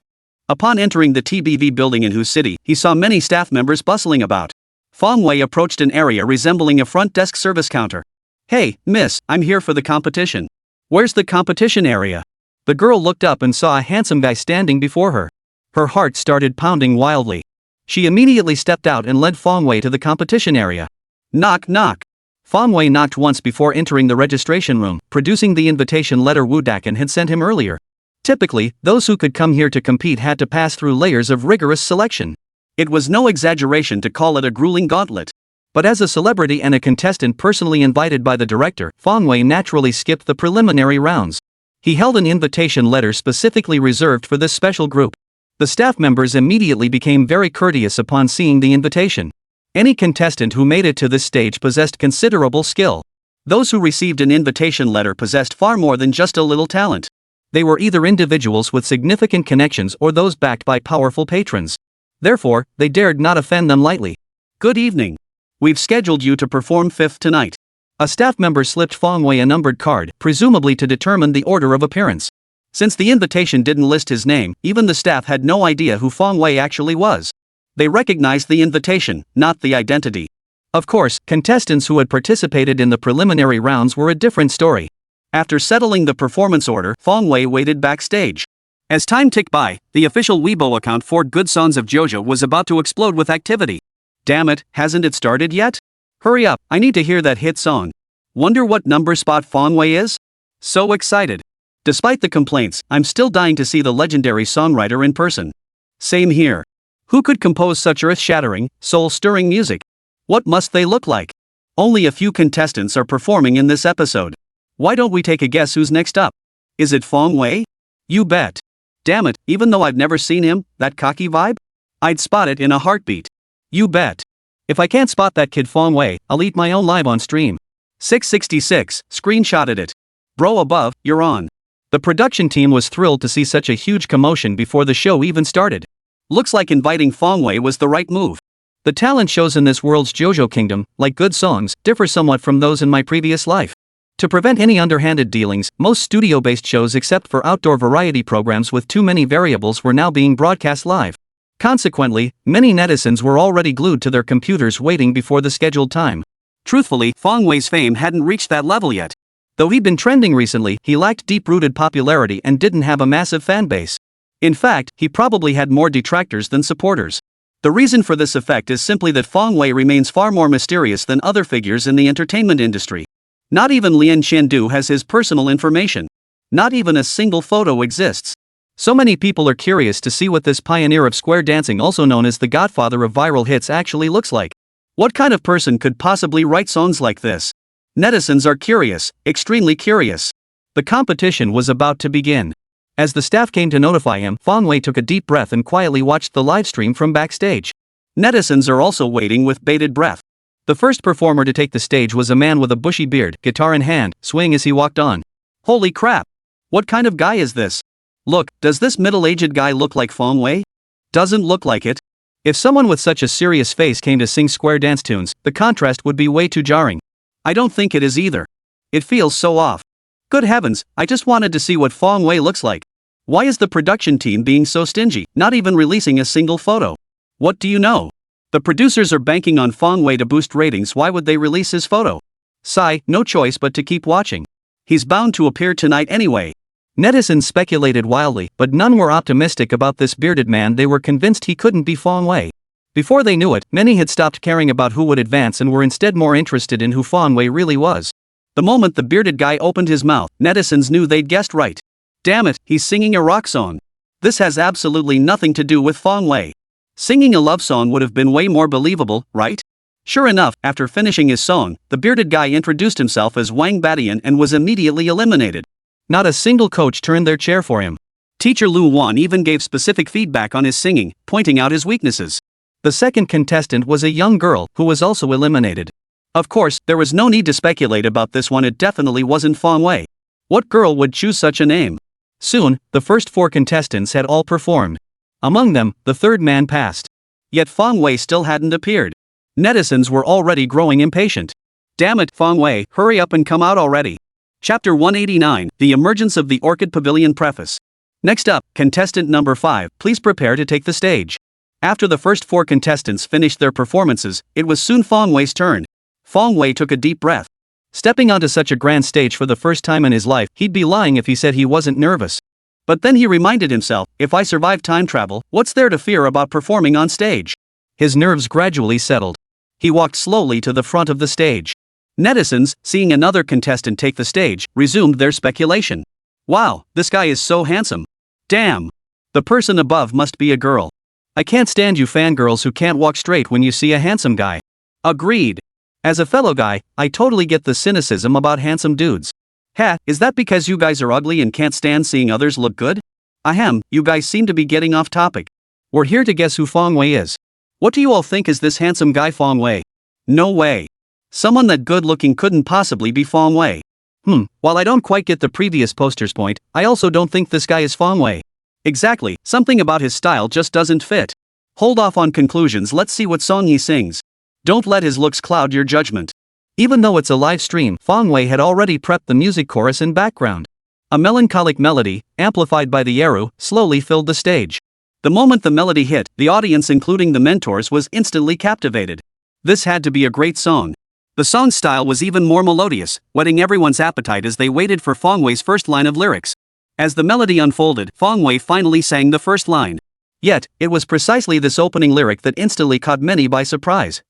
Upon entering the TBV building in Hu City, he saw many staff members bustling about. Fong Wei approached an area resembling a front desk service counter. "Hey, miss, I'm here for the competition." "Where's the competition area?" The girl looked up and saw a handsome guy standing before her. Her heart started pounding wildly. She immediately stepped out and led Fong Wei to the competition area. Knock, knock. Fong Wei knocked once before entering the registration room, producing the invitation letter Wu Dakan had sent him earlier. Typically, those who could come here to compete had to pass through layers of rigorous selection. It was no exaggeration to call it a grueling gauntlet. But as a celebrity and a contestant personally invited by the director, Fong Wei naturally skipped the preliminary rounds. He held an invitation letter specifically reserved for this special group. The staff members immediately became very courteous upon seeing the invitation. Any contestant who made it to this stage possessed considerable skill. Those who received an invitation letter possessed far more than just a little talent. They were either individuals with significant connections or those backed by powerful patrons. Therefore, they dared not offend them lightly. "Good evening. We've scheduled you to perform fifth tonight." A staff member slipped Fong Wei a numbered card, presumably to determine the order of appearance. Since the invitation didn't list his name, even the staff had no idea who Fong Wei actually was. They recognized the invitation, not the identity. Of course, contestants who had participated in the preliminary rounds were a different story. After settling the performance order, Fong Wei waited backstage. As time ticked by, the official Weibo account for Good Songs of JoJo was about to explode with activity. Damn it, hasn't it started yet? Hurry up, I need to hear that hit song. Wonder what number spot Fong Wei is? So excited. Despite the complaints, I'm still dying to see the legendary songwriter in person. Same here. Who could compose such earth-shattering, soul-stirring music? What must they look like? Only a few contestants are performing in this episode. Why don't we take a guess who's next up? Is it Fong Wei? You bet. Damn it, even though I've never seen him, that cocky vibe? I'd spot it in a heartbeat. You bet. If I can't spot that kid Fong Wei, I'll eat my own live on stream. 666, screenshotted it. Bro above, you're on. The production team was thrilled to see such a huge commotion before the show even started. Looks like inviting Fong Wei was the right move. The talent shows in this world's JoJo kingdom, like good songs, differ somewhat from those in my previous life. To prevent any underhanded dealings, most studio-based shows except for outdoor variety programs with too many variables were now being broadcast live. Consequently, many netizens were already glued to their computers waiting before the scheduled time. Truthfully, Fong Wei's fame hadn't reached that level yet. Though he'd been trending recently, he lacked deep-rooted popularity and didn't have a massive fan base. In fact, he probably had more detractors than supporters. The reason for this effect is simply that Fong Wei remains far more mysterious than other figures in the entertainment industry. Not even Lian Qiandu has his personal information. Not even a single photo exists. So many people are curious to see what this pioneer of square dancing, also known as the godfather of viral hits, actually looks like. What kind of person could possibly write songs like this? Netizens are curious, extremely curious. The competition was about to begin. As the staff came to notify him, Fong Wei took a deep breath and quietly watched the livestream from backstage. Netizens are also waiting with bated breath. The first performer to take the stage was a man with a bushy beard, guitar in hand, swaying as he walked on. Holy crap! What kind of guy is this? Look, does this middle-aged guy look like Fong Wei? Doesn't look like it. If someone with such a serious face came to sing square dance tunes, the contrast would be way too jarring. I don't think it is either. It feels so off. Good heavens, I just wanted to see what Fong Wei looks like. Why is the production team being so stingy, not even releasing a single photo? What do you know? The producers are banking on Fong Wei to boost ratings. Why would they release his photo? Sigh, no choice but to keep watching. He's bound to appear tonight anyway. Netizens speculated wildly, but none were optimistic about this bearded man. They were convinced he couldn't be Fong Wei. Before they knew it, many had stopped caring about who would advance and were instead more interested in who Fong Wei really was. The moment the bearded guy opened his mouth, netizens knew they'd guessed right. Damn it, he's singing a rock song. This has absolutely nothing to do with Fong Wei. Singing a love song would have been way more believable, right? Sure enough, after finishing his song, the bearded guy introduced himself as Wang Batian and was immediately eliminated. Not a single coach turned their chair for him. Teacher Lu Wan even gave specific feedback on his singing, pointing out his weaknesses. The second contestant was a young girl, who was also eliminated. Of course, there was no need to speculate about this one. It definitely wasn't Fong Wei. What girl would choose such a name? Soon, the first four contestants had all performed. Among them, the third man passed. Yet Fong Wei still hadn't appeared. Netizens were already growing impatient. Damn it, Fong Wei, hurry up and come out already. Chapter 189, The Emergence of the Orchid Pavilion Preface. Next up, contestant number 5, please prepare to take the stage. After the first four contestants finished their performances, it was soon Fong Wei's turn. Fong Wei took a deep breath. Stepping onto such a grand stage for the first time in his life, he'd be lying if he said he wasn't nervous. But then he reminded himself, if I survive time travel, what's there to fear about performing on stage? His nerves gradually settled. He walked slowly to the front of the stage. Netizens, seeing another contestant take the stage, resumed their speculation. Wow, this guy is so handsome. Damn. The person above must be a girl. I can't stand you fangirls who can't walk straight when you see a handsome guy. Agreed. As a fellow guy, I totally get the cynicism about handsome dudes. Ha, is that because you guys are ugly and can't stand seeing others look good? Ahem, you guys seem to be getting off topic. We're here to guess who Fong Wei is. What do you all think is this handsome guy Fong Wei? No way. Someone that good looking couldn't possibly be Fong Wei. While I don't quite get the previous poster's point, I also don't think this guy is Fong Wei. Exactly, something about his style just doesn't fit. Hold off on conclusions, let's see what song he sings. Don't let his looks cloud your judgment. Even though it's a live stream, Fong Wei had already prepped the music chorus in background. A melancholic melody, amplified by the eru, slowly filled the stage. The moment the melody hit, the audience including the mentors was instantly captivated. This had to be a great song. The song's style was even more melodious, whetting everyone's appetite as they waited for Fong Wei's first line of lyrics. As the melody unfolded, Fong Wei finally sang the first line. Yet, it was precisely this opening lyric that instantly caught many by surprise.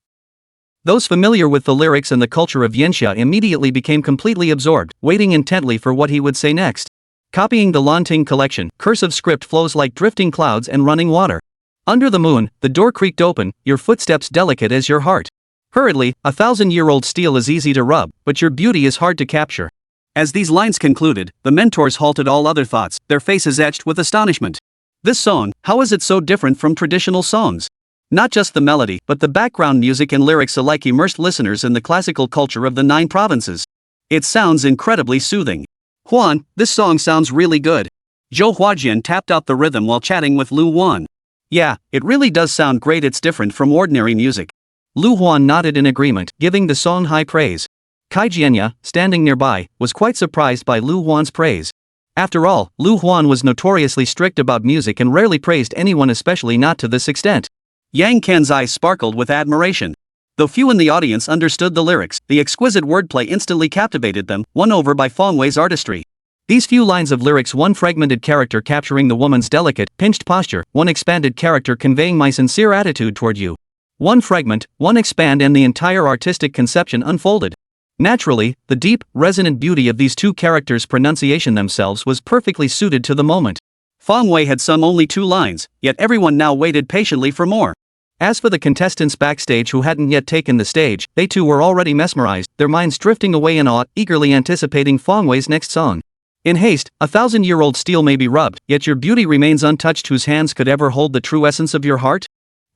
Those familiar with the lyrics and the culture of Yenxia immediately became completely absorbed, waiting intently for what he would say next. Copying the Lanting collection, cursive script flows like drifting clouds and running water. Under the moon, the door creaked open, your footsteps delicate as your heart. Hurriedly, 1,000-year-old steel is easy to rub, but your beauty is hard to capture. As these lines concluded, the mentors halted all other thoughts, their faces etched with astonishment. This song, how is it so different from traditional songs? Not just the melody, but the background music and lyrics alike immersed listeners in the classical culture of the 9 provinces. It sounds incredibly soothing. Huan, this song sounds really good. Zhou Huajian tapped out the rhythm while chatting with Lu Huan. Yeah, it really does sound great. It's different from ordinary music. Lu Huan nodded in agreement, giving the song high praise. Kai Jianya, standing nearby, was quite surprised by Lu Huan's praise. After all, Lu Huan was notoriously strict about music and rarely praised anyone, especially not to this extent. Yang Ken's eyes sparkled with admiration. Though few in the audience understood the lyrics, the exquisite wordplay instantly captivated them, won over by Fong Wei's artistry. These few lines of lyrics, one fragmented character capturing the woman's delicate, pinched posture, one expanded character conveying my sincere attitude toward you. One fragment, one expand, and the entire artistic conception unfolded. Naturally, the deep, resonant beauty of these two characters' pronunciation themselves was perfectly suited to the moment. Fong Wei had sung only 2 lines, yet everyone now waited patiently for more. As for the contestants backstage who hadn't yet taken the stage, they too were already mesmerized, their minds drifting away in awe, eagerly anticipating Fong Wei's next song. In haste, 1,000-year-old steel may be rubbed, yet your beauty remains untouched. Whose hands could ever hold the true essence of your heart?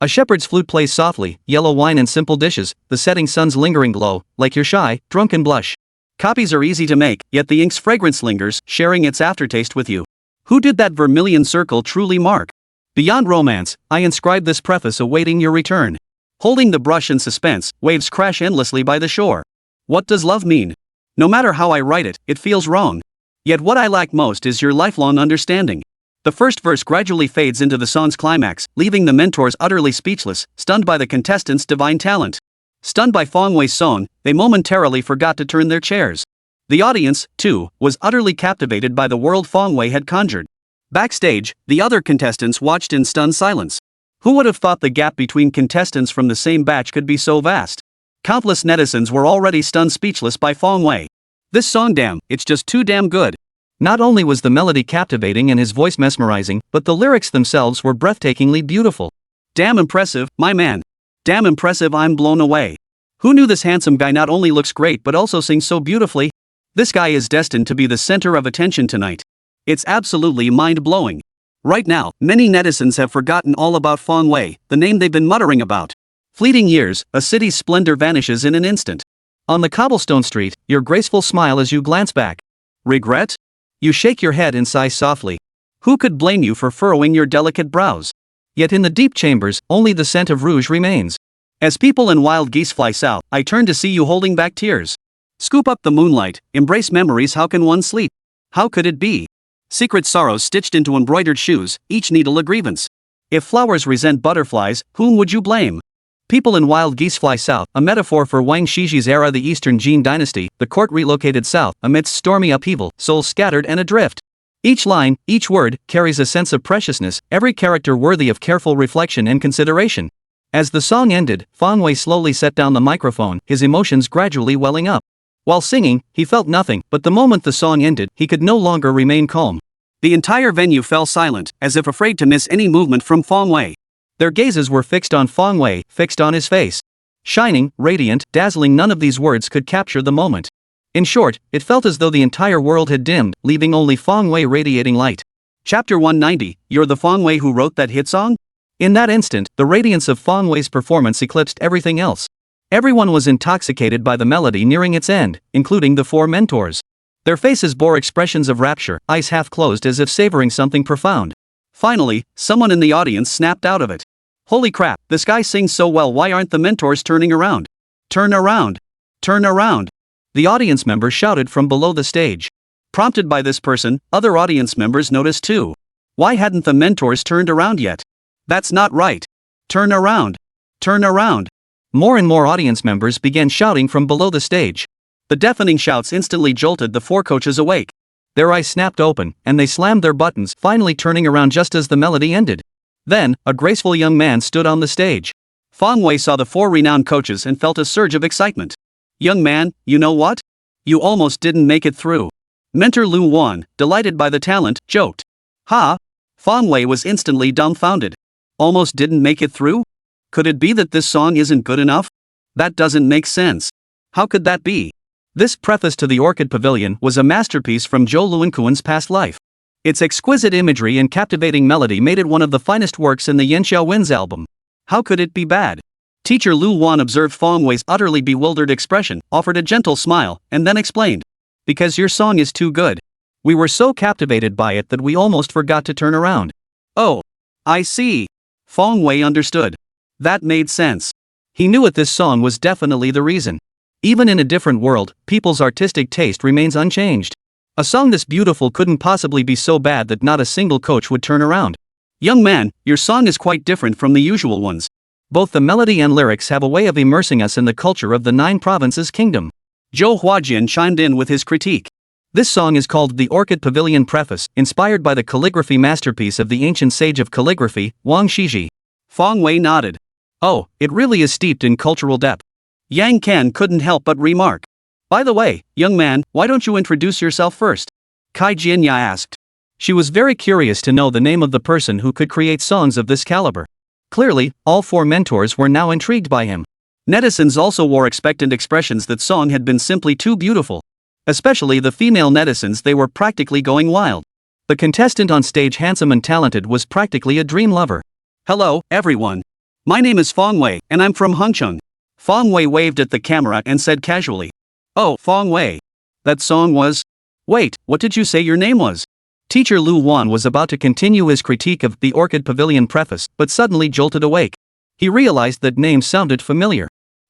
A shepherd's flute plays softly, yellow wine and simple dishes, the setting sun's lingering glow, like your shy, drunken blush. Copies are easy to make, yet the ink's fragrance lingers, sharing its aftertaste with you. Who did that vermilion circle truly mark? Beyond romance, I inscribe this preface awaiting your return. Holding the brush in suspense, waves crash endlessly by the shore. What does love mean? No matter how I write it, it feels wrong. Yet what I lack most is your lifelong understanding. The first verse gradually fades into the song's climax, leaving the mentors utterly speechless, stunned by the contestants' divine talent. Stunned by Fong Wei's song, they momentarily forgot to turn their chairs. The audience, too, was utterly captivated by the world Fong Wei had conjured. Backstage, the other contestants watched in stunned silence. Who would have thought the gap between contestants from the same batch could be so vast? Countless netizens were already stunned speechless by Fong Wei. This song, damn, it's just too damn good. Not only was the melody captivating and his voice mesmerizing, but the lyrics themselves were breathtakingly beautiful. Damn impressive, my man. Damn impressive, I'm blown away. Who knew this handsome guy not only looks great but also sings so beautifully? This guy is destined to be the center of attention tonight. It's absolutely mind-blowing. Right now, many netizens have forgotten all about Fong Wei, the name they've been muttering about. Fleeting years, a city's splendor vanishes in an instant. On the cobblestone street, your graceful smile as you glance back. Regret? You shake your head and sigh softly. Who could blame you for furrowing your delicate brows? Yet in the deep chambers, only the scent of rouge remains. As people and wild geese fly south, I turn to see you holding back tears. Scoop up the moonlight, embrace memories. How can one sleep? How could it be? Secret sorrows stitched into embroidered shoes, each needle a grievance. If flowers resent butterflies, whom would you blame? People and wild geese fly south, a metaphor for Wang Shiji's era, the Eastern Jin dynasty. The court relocated south, amidst stormy upheaval, souls scattered and adrift. Each line, each word, carries a sense of preciousness, every character worthy of careful reflection and consideration. As the song ended, Fong Wei slowly set down the microphone, his emotions gradually welling up. While singing, he felt nothing, but the moment the song ended, he could no longer remain calm. The entire venue fell silent, as if afraid to miss any movement from Fong Wei. Their gazes were fixed on Fong Wei, fixed on his face. Shining, radiant, dazzling, none of these words could capture the moment. In short, it felt as though the entire world had dimmed, leaving only Fong Wei radiating light. Chapter 190, You're the Fong Wei who wrote that hit song? In that instant, the radiance of Fong Wei's performance eclipsed everything else. Everyone was intoxicated by the melody nearing its end, including the 4 mentors. Their faces bore expressions of rapture, eyes half closed as if savoring something profound. Finally, someone in the audience snapped out of it. Holy crap, this guy sings so well, why aren't the mentors turning around? Turn around! Turn around! The audience member shouted from below the stage. Prompted by this person, other audience members noticed too. Why hadn't the mentors turned around yet? That's not right. Turn around! Turn around! More and more audience members began shouting from below the stage. The deafening shouts instantly jolted the four coaches awake. Their eyes snapped open, and they slammed their buttons, finally turning around just as the melody ended. Then, a graceful young man stood on the stage. Fong Wei saw the four renowned coaches and felt a surge of excitement. Young man, you know what? You almost didn't make it through. Mentor Lu Wan, delighted by the talent, joked. Ha! Fong Wei was instantly dumbfounded. Almost didn't make it through? Could it be that this song isn't good enough? That doesn't make sense. How could that be? This preface to the Orchid Pavilion was a masterpiece from Zhou Luankuan's past life. Its exquisite imagery and captivating melody made it one of the finest works in the Yanxiao Win's album. How could it be bad? Teacher Lu Wan observed Fong Wei's utterly bewildered expression, offered a gentle smile, and then explained. Because your song is too good. We were so captivated by it that we almost forgot to turn around. Oh, I see. Fong Wei understood. That made sense. He knew that this song was definitely the reason. Even in a different world, people's artistic taste remains unchanged. A song this beautiful couldn't possibly be so bad that not a single coach would turn around. Young man, your song is quite different from the usual ones. Both the melody and lyrics have a way of immersing us in the culture of the 9 provinces kingdom. Zhou Huajian chimed in with his critique. This song is called the Orchid Pavilion Preface, inspired by the calligraphy masterpiece of the ancient sage of calligraphy, Wang Shiji. Fong Wei nodded. Oh, it really is steeped in cultural depth. Yang Kan couldn't help but remark. By the way, young man, why don't you introduce yourself first? Kai Jianya asked. She was very curious to know the name of the person who could create songs of this caliber. Clearly, all 4 mentors were now intrigued by him. Netizens also wore expectant expressions that song had been simply too beautiful. Especially the female netizens, they were practically going wild. The contestant on stage, handsome and talented, was practically a dream lover. Hello, everyone. My name is Fong Wei, and I'm from Hengcheng. Fong Wei waved at the camera and said casually. Oh, Fong Wei. That song was... Wait, what did you say your name was? Teacher Lu Wan was about to continue his critique of the Orchid Pavilion Preface, but suddenly jolted awake. He realized that name sounded familiar.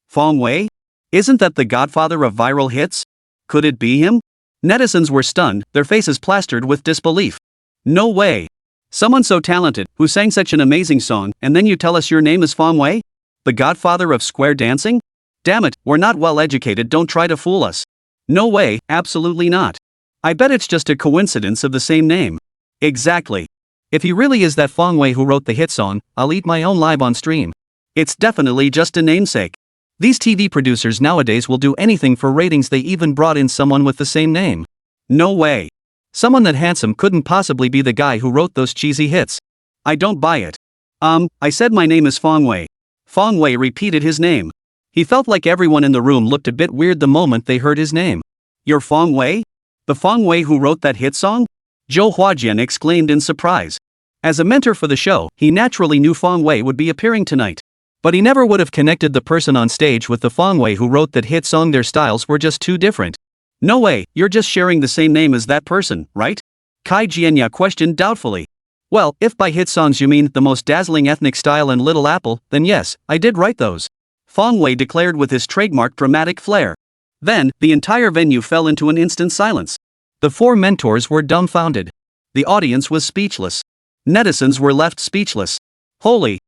Fong Wei? Isn't that the godfather of viral hits? Could it be him? Netizens were stunned, their faces plastered with disbelief. No way. Someone so talented, who sang such an amazing song, and then you tell us your name is Fong Wei? The godfather of square dancing? Damn it, we're not well educated, don't try to fool us. No way, absolutely not. I bet it's just a coincidence of the same name. Exactly. If he really is that Fong Wei who wrote the hit song, I'll eat my own live on stream. It's definitely just a namesake. These TV producers nowadays will do anything for ratings. They even brought in someone with the same name. No way. Someone that handsome couldn't possibly be the guy who wrote those cheesy hits. I don't buy it. I said my name is Fong Wei. Fong Wei repeated his name. He felt like everyone in the room looked a bit weird the moment they heard his name. You're Fong Wei? The Fong Wei who wrote that hit song? Zhou Huajian exclaimed in surprise. As a mentor for the show, he naturally knew Fong Wei would be appearing tonight. But he never would have connected the person on stage with the Fong Wei who wrote that hit song. Their styles were just too different. No way, you're just sharing the same name as that person, right? Kai Jianya questioned doubtfully. Well, if by hit songs you mean the most dazzling ethnic style and Little Apple, then yes, I did write those. Fong Wei declared with his trademark dramatic flair. Then, the entire venue fell into an instant silence. The 4 mentors were dumbfounded. The audience was speechless. Netizens were left speechless. Holy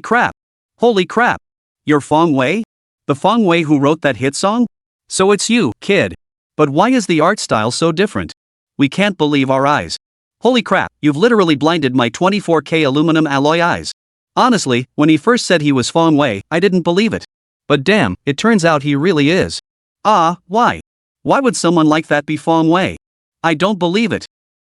crap. Holy crap. You're Fong Wei? The Fong Wei who wrote that hit song? So it's you, kid. But why is the art style so different? We can't believe our eyes. Holy crap, you've literally blinded my 24K aluminum alloy eyes. Honestly, when he first said he was Fong Wei, I didn't believe it. But damn, it turns out he really is. Why? Why would someone like that be Fong Wei? I don't believe it.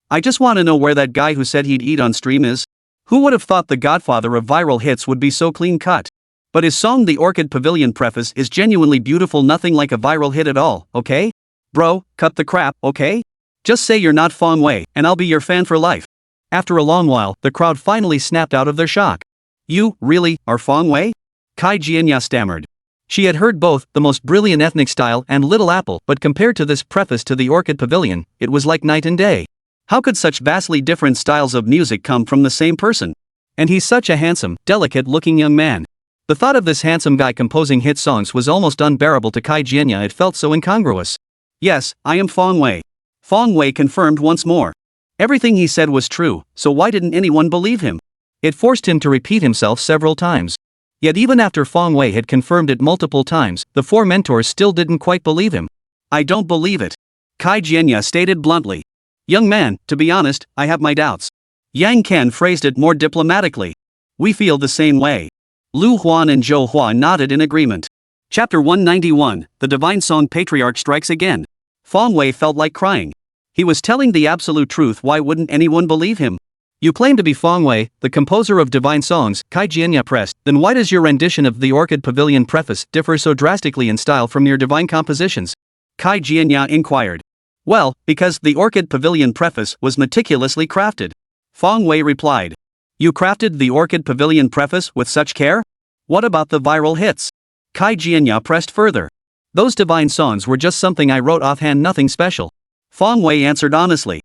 I just want to know where that guy who said he'd eat on stream is. Who would have thought the godfather of viral hits would be so clean cut? But his song The Orchid Pavilion Preface is genuinely beautiful, nothing like a viral hit at all, okay? Bro, cut the crap, okay? Just say you're not Fong Wei, and I'll be your fan for life. After a long while, the crowd finally snapped out of their shock. You, really, are Fong Wei? Kai Jianya stammered. She had heard both the most brilliant ethnic style and Little Apple, but compared to this preface to the Orchid Pavilion, it was like night and day. How could such vastly different styles of music come from the same person? And he's such a handsome, delicate-looking young man. The thought of this handsome guy composing hit songs was almost unbearable to Kai Jianya. It felt so incongruous. Yes, I am Fong Wei. Fong Wei confirmed once more. Everything he said was true, so why didn't anyone believe him? It forced him to repeat himself several times. Yet even after Fong Wei had confirmed it multiple times, the four mentors still didn't quite believe him. I don't believe it. Kai Jianya stated bluntly. Young man, to be honest, I have my doubts. Yang Ken phrased it more diplomatically. We feel the same way. Lu Huan and Zhou Hua nodded in agreement. Chapter 191, The Divine Song Patriarch Strikes Again. Fong Wei felt like crying. He was telling the absolute truth. Why wouldn't anyone believe him? You claim to be Fong Wei, the composer of divine songs, Kai Jianya pressed. Then why does your rendition of the Orchid Pavilion preface differ so drastically in style from your divine compositions? Kai Jianya inquired. Well, because the Orchid Pavilion preface was meticulously crafted. Fong Wei replied. You crafted the Orchid Pavilion preface with such care? What about the viral hits? Kai Jianya pressed further. Those divine songs were just something I wrote offhand, nothing special. Fong Wei answered honestly.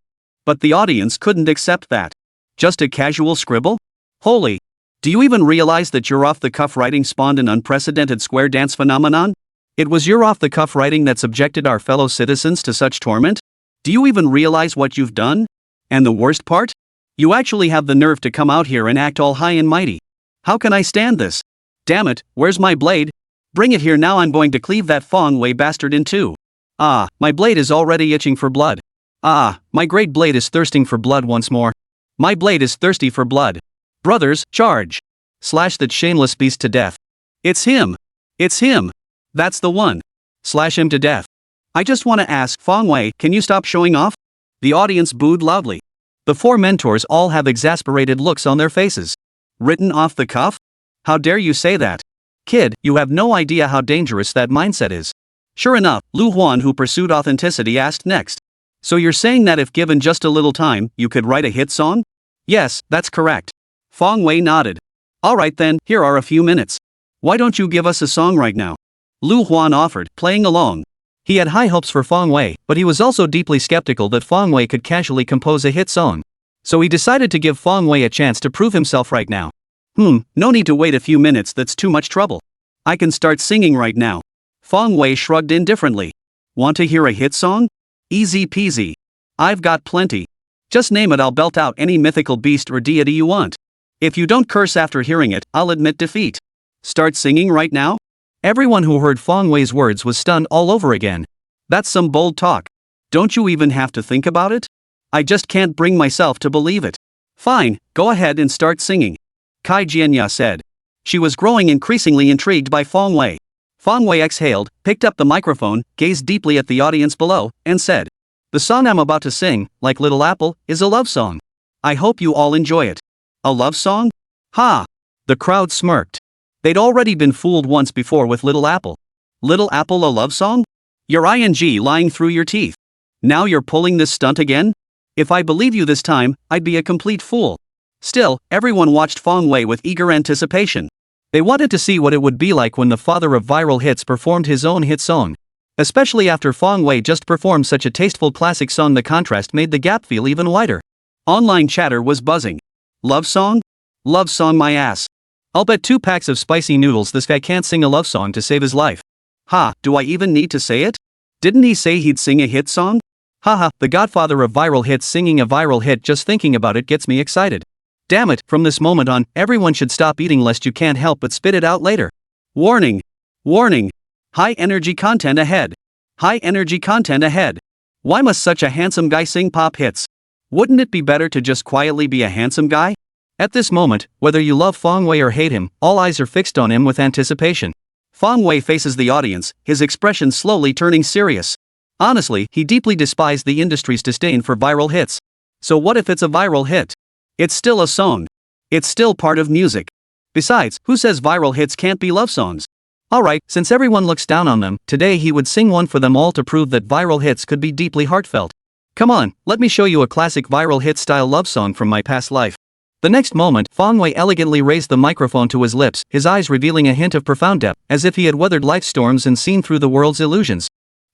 But the audience couldn't accept that. Just a casual scribble? Holy! Do you even realize that your off-the-cuff writing spawned an unprecedented square dance phenomenon? It was your off-the-cuff writing that subjected our fellow citizens to such torment? Do you even realize what you've done? And the worst part? You actually have the nerve to come out here and act all high and mighty. How can I stand this? Damn it, where's my blade? Bring it here now, I'm going to cleave that Fong Wei bastard in two. Ah, my blade is already itching for blood. Ah, my great blade is thirsting for blood once more. My blade is thirsty for blood. Brothers, charge! Slash that shameless beast to death. It's him! It's him! That's the one. Slash him to death. I just want to ask, Fong Wei, can you stop showing off? The audience booed loudly. The four mentors all have exasperated looks on their faces. Written off the cuff? How dare you say that? Kid, you have no idea how dangerous that mindset is. Sure enough, Lu Huan, who pursued authenticity, asked next. So you're saying that if given just a little time, you could write a hit song? Yes, that's correct. Fong Wei nodded. Alright then, here are a few minutes. Why don't you give us a song right now? Lu Huan offered, playing along. He had high hopes for Fong Wei, but he was also deeply skeptical that Fong Wei could casually compose a hit song. So he decided to give Fong Wei a chance to prove himself right now. No need to wait a few minutes, that's too much trouble. I can start singing right now. Fong Wei shrugged indifferently. Want to hear a hit song? Easy peasy. I've got plenty. Just name it, I'll belt out any mythical beast or deity you want. If you don't curse after hearing it, I'll admit defeat. Start singing right now? Everyone who heard Fong Wei's words was stunned all over again. That's some bold talk. Don't you even have to think about it? I just can't bring myself to believe it. Fine, go ahead and start singing. Kai Jianya said. She was growing increasingly intrigued by Fong Wei. Fong Wei exhaled, picked up the microphone, gazed deeply at the audience below, and said, The song I'm about to sing, like Little Apple, is a love song. I hope you all enjoy it. A love song? Ha! The crowd smirked. They'd already been fooled once before with Little Apple. Little Apple, a love song? Your ing lying through your teeth. Now you're pulling this stunt again? If I believe you this time, I'd be a complete fool. Still, everyone watched Fong Wei with eager anticipation. They wanted to see what it would be like when the father of viral hits performed his own hit song. Especially after Fong Wei just performed such a tasteful classic song, the contrast made the gap feel even wider. Online chatter was buzzing. Love song? Love song my ass. I'll bet 2 packs of spicy noodles this guy can't sing a love song to save his life. Ha, do I even need to say it? Didn't he say he'd sing a hit song? Haha, the godfather of viral hits singing a viral hit, just thinking about it gets me excited. Damn it, from this moment on, everyone should stop eating lest you can't help but spit it out later. Warning! Warning! High energy content ahead. High energy content ahead. Why must such a handsome guy sing pop hits? Wouldn't it be better to just quietly be a handsome guy? At this moment, whether you love Fong Wei or hate him, all eyes are fixed on him with anticipation. Fong Wei faces the audience, his expression slowly turning serious. Honestly, he deeply despised the industry's disdain for viral hits. So what if it's a viral hit? It's still a song. It's still part of music. Besides, who says viral hits can't be love songs? Alright, since everyone looks down on them, today he would sing one for them all to prove that viral hits could be deeply heartfelt. Come on, let me show you a classic viral hit style love song from my past life. The next moment, Fong Wei elegantly raised the microphone to his lips, his eyes revealing a hint of profound depth, as if he had weathered life's storms and seen through the world's illusions.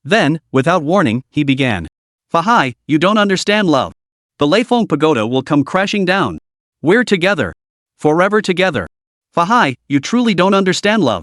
Then, without warning, he began. Fahai, you don't understand love. The Leifeng Pagoda will come crashing down. We're together. Forever together. Fahai, you truly don't understand love.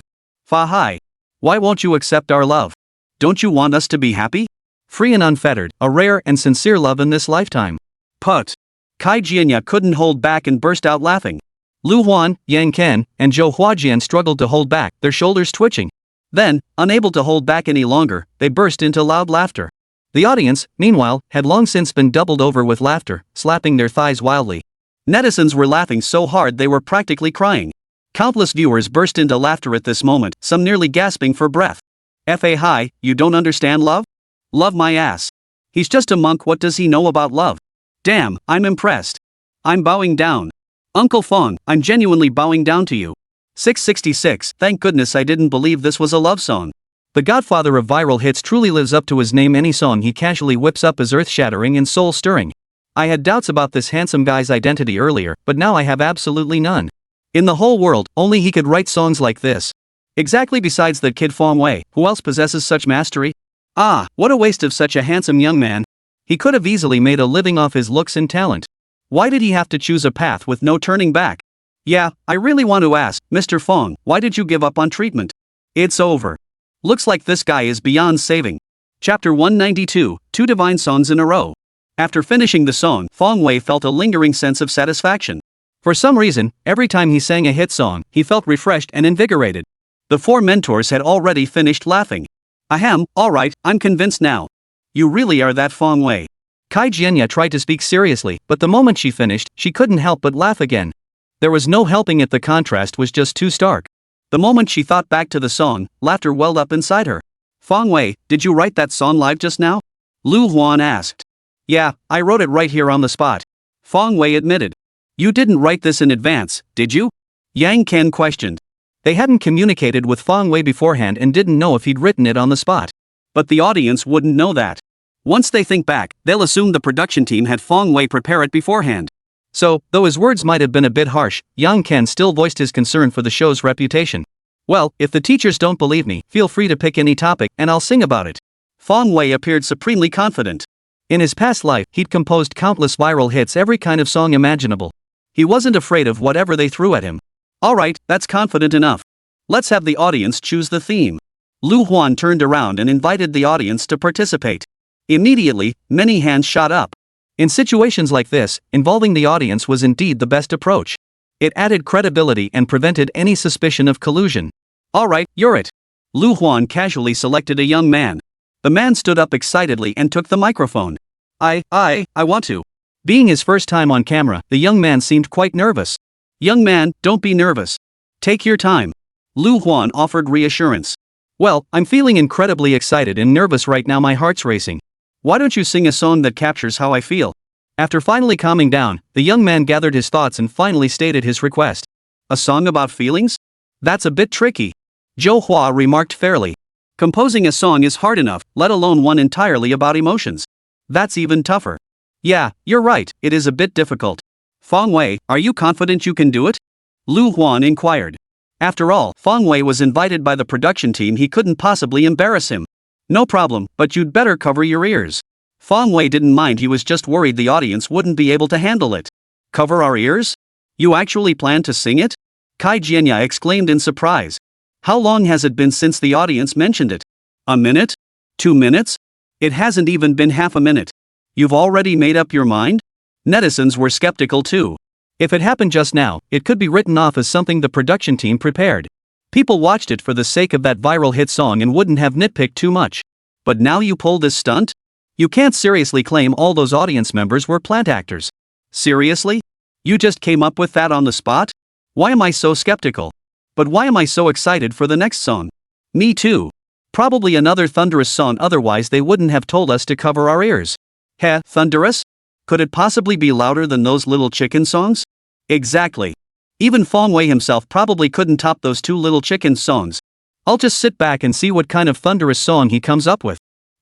Fahai. Why won't you accept our love? Don't you want us to be happy? Free and unfettered, a rare and sincere love in this lifetime. Put. Kai Jianya couldn't hold back and burst out laughing. Lu Huan, Yang Ken, and Zhou Huajian struggled to hold back, their shoulders twitching. Then, unable to hold back any longer, they burst into loud laughter. The audience, meanwhile, had long since been doubled over with laughter, slapping their thighs wildly. Netizens were laughing so hard they were practically crying. Countless viewers burst into laughter at this moment, some nearly gasping for breath. Hi, you don't understand love? Love my ass. He's just a monk, what does he know about love? Damn, I'm impressed. I'm bowing down. Uncle Fong, I'm genuinely bowing down to you. 666, thank goodness I didn't believe this was a love song. The godfather of viral hits truly lives up to his name. Any song he casually whips up is earth-shattering and soul-stirring. I had doubts about this handsome guy's identity earlier, but now I have absolutely none. In the whole world, only he could write songs like this. Exactly, besides that kid Fong Wei, who else possesses such mastery? Ah, what a waste of such a handsome young man. He could have easily made a living off his looks and talent. Why did he have to choose a path with no turning back? Yeah, I really want to ask, Mr. Fong, why did you give up on treatment? It's over. Looks like this guy is beyond saving. Chapter 192, 2 divine songs in a row. After finishing the song, Fong Wei felt a lingering sense of satisfaction. For some reason, every time he sang a hit song, he felt refreshed and invigorated. The 4 mentors had already finished laughing. Ahem, alright, I'm convinced now. You really are that Fong Wei. Kai Jianya tried to speak seriously, but the moment she finished, she couldn't help but laugh again. There was no helping it, the contrast was just too stark. The moment she thought back to the song, laughter welled up inside her. Fong Wei, did you write that song live just now? Lu Huan asked. Yeah, I wrote it right here on the spot. Fong Wei admitted. You didn't write this in advance, did you? Yang Ken questioned. They hadn't communicated with Fong Wei beforehand and didn't know if he'd written it on the spot. But the audience wouldn't know that. Once they think back, they'll assume the production team had Fong Wei prepare it beforehand. So, though his words might have been a bit harsh, Yang Ken still voiced his concern for the show's reputation. Well, if the teachers don't believe me, feel free to pick any topic and I'll sing about it. Fong Wei appeared supremely confident. In his past life, he'd composed countless viral hits, every kind of song imaginable. He wasn't afraid of whatever they threw at him. Alright, that's confident enough. Let's have the audience choose the theme. Lu Huan turned around and invited the audience to participate. Immediately, many hands shot up. In situations like this, involving the audience was indeed the best approach. It added credibility and prevented any suspicion of collusion. Alright, you're it. Lu Huan casually selected a young man. The man stood up excitedly and took the microphone. I want to. Being his first time on camera, the young man seemed quite nervous. Young man, don't be nervous. Take your time. Lu Huan offered reassurance. Well, I'm feeling incredibly excited and nervous right now, my heart's racing. Why don't you sing a song that captures how I feel? After finally calming down, the young man gathered his thoughts and finally stated his request. A song about feelings? That's a bit tricky. Zhou Hua remarked fairly. Composing a song is hard enough, let alone one entirely about emotions. That's even tougher. Yeah, you're right, it is a bit difficult. Fong Wei, are you confident you can do it? Lu Huan inquired. After all, Fong Wei was invited by the production team, he couldn't possibly embarrass him. No problem, but you'd better cover your ears. Fong Wei didn't mind, he was just worried the audience wouldn't be able to handle it. Cover our ears? You actually plan to sing it? Kai Jianya exclaimed in surprise. How long has it been since the audience mentioned it? A minute? 2 minutes? It hasn't even been half a minute. You've already made up your mind? Netizens were skeptical too. If it happened just now, it could be written off as something the production team prepared. People watched it for the sake of that viral hit song and wouldn't have nitpicked too much. But now you pull this stunt? You can't seriously claim all those audience members were plant actors. Seriously? You just came up with that on the spot? Why am I so skeptical? But why am I so excited for the next song? Me too. Probably another thunderous song, otherwise they wouldn't have told us to cover our ears. Heh, thunderous? Could it possibly be louder than those little chicken songs? Exactly. Even Fong Wei himself probably couldn't top those 2 little chicken songs. I'll just sit back and see what kind of thunderous song he comes up with.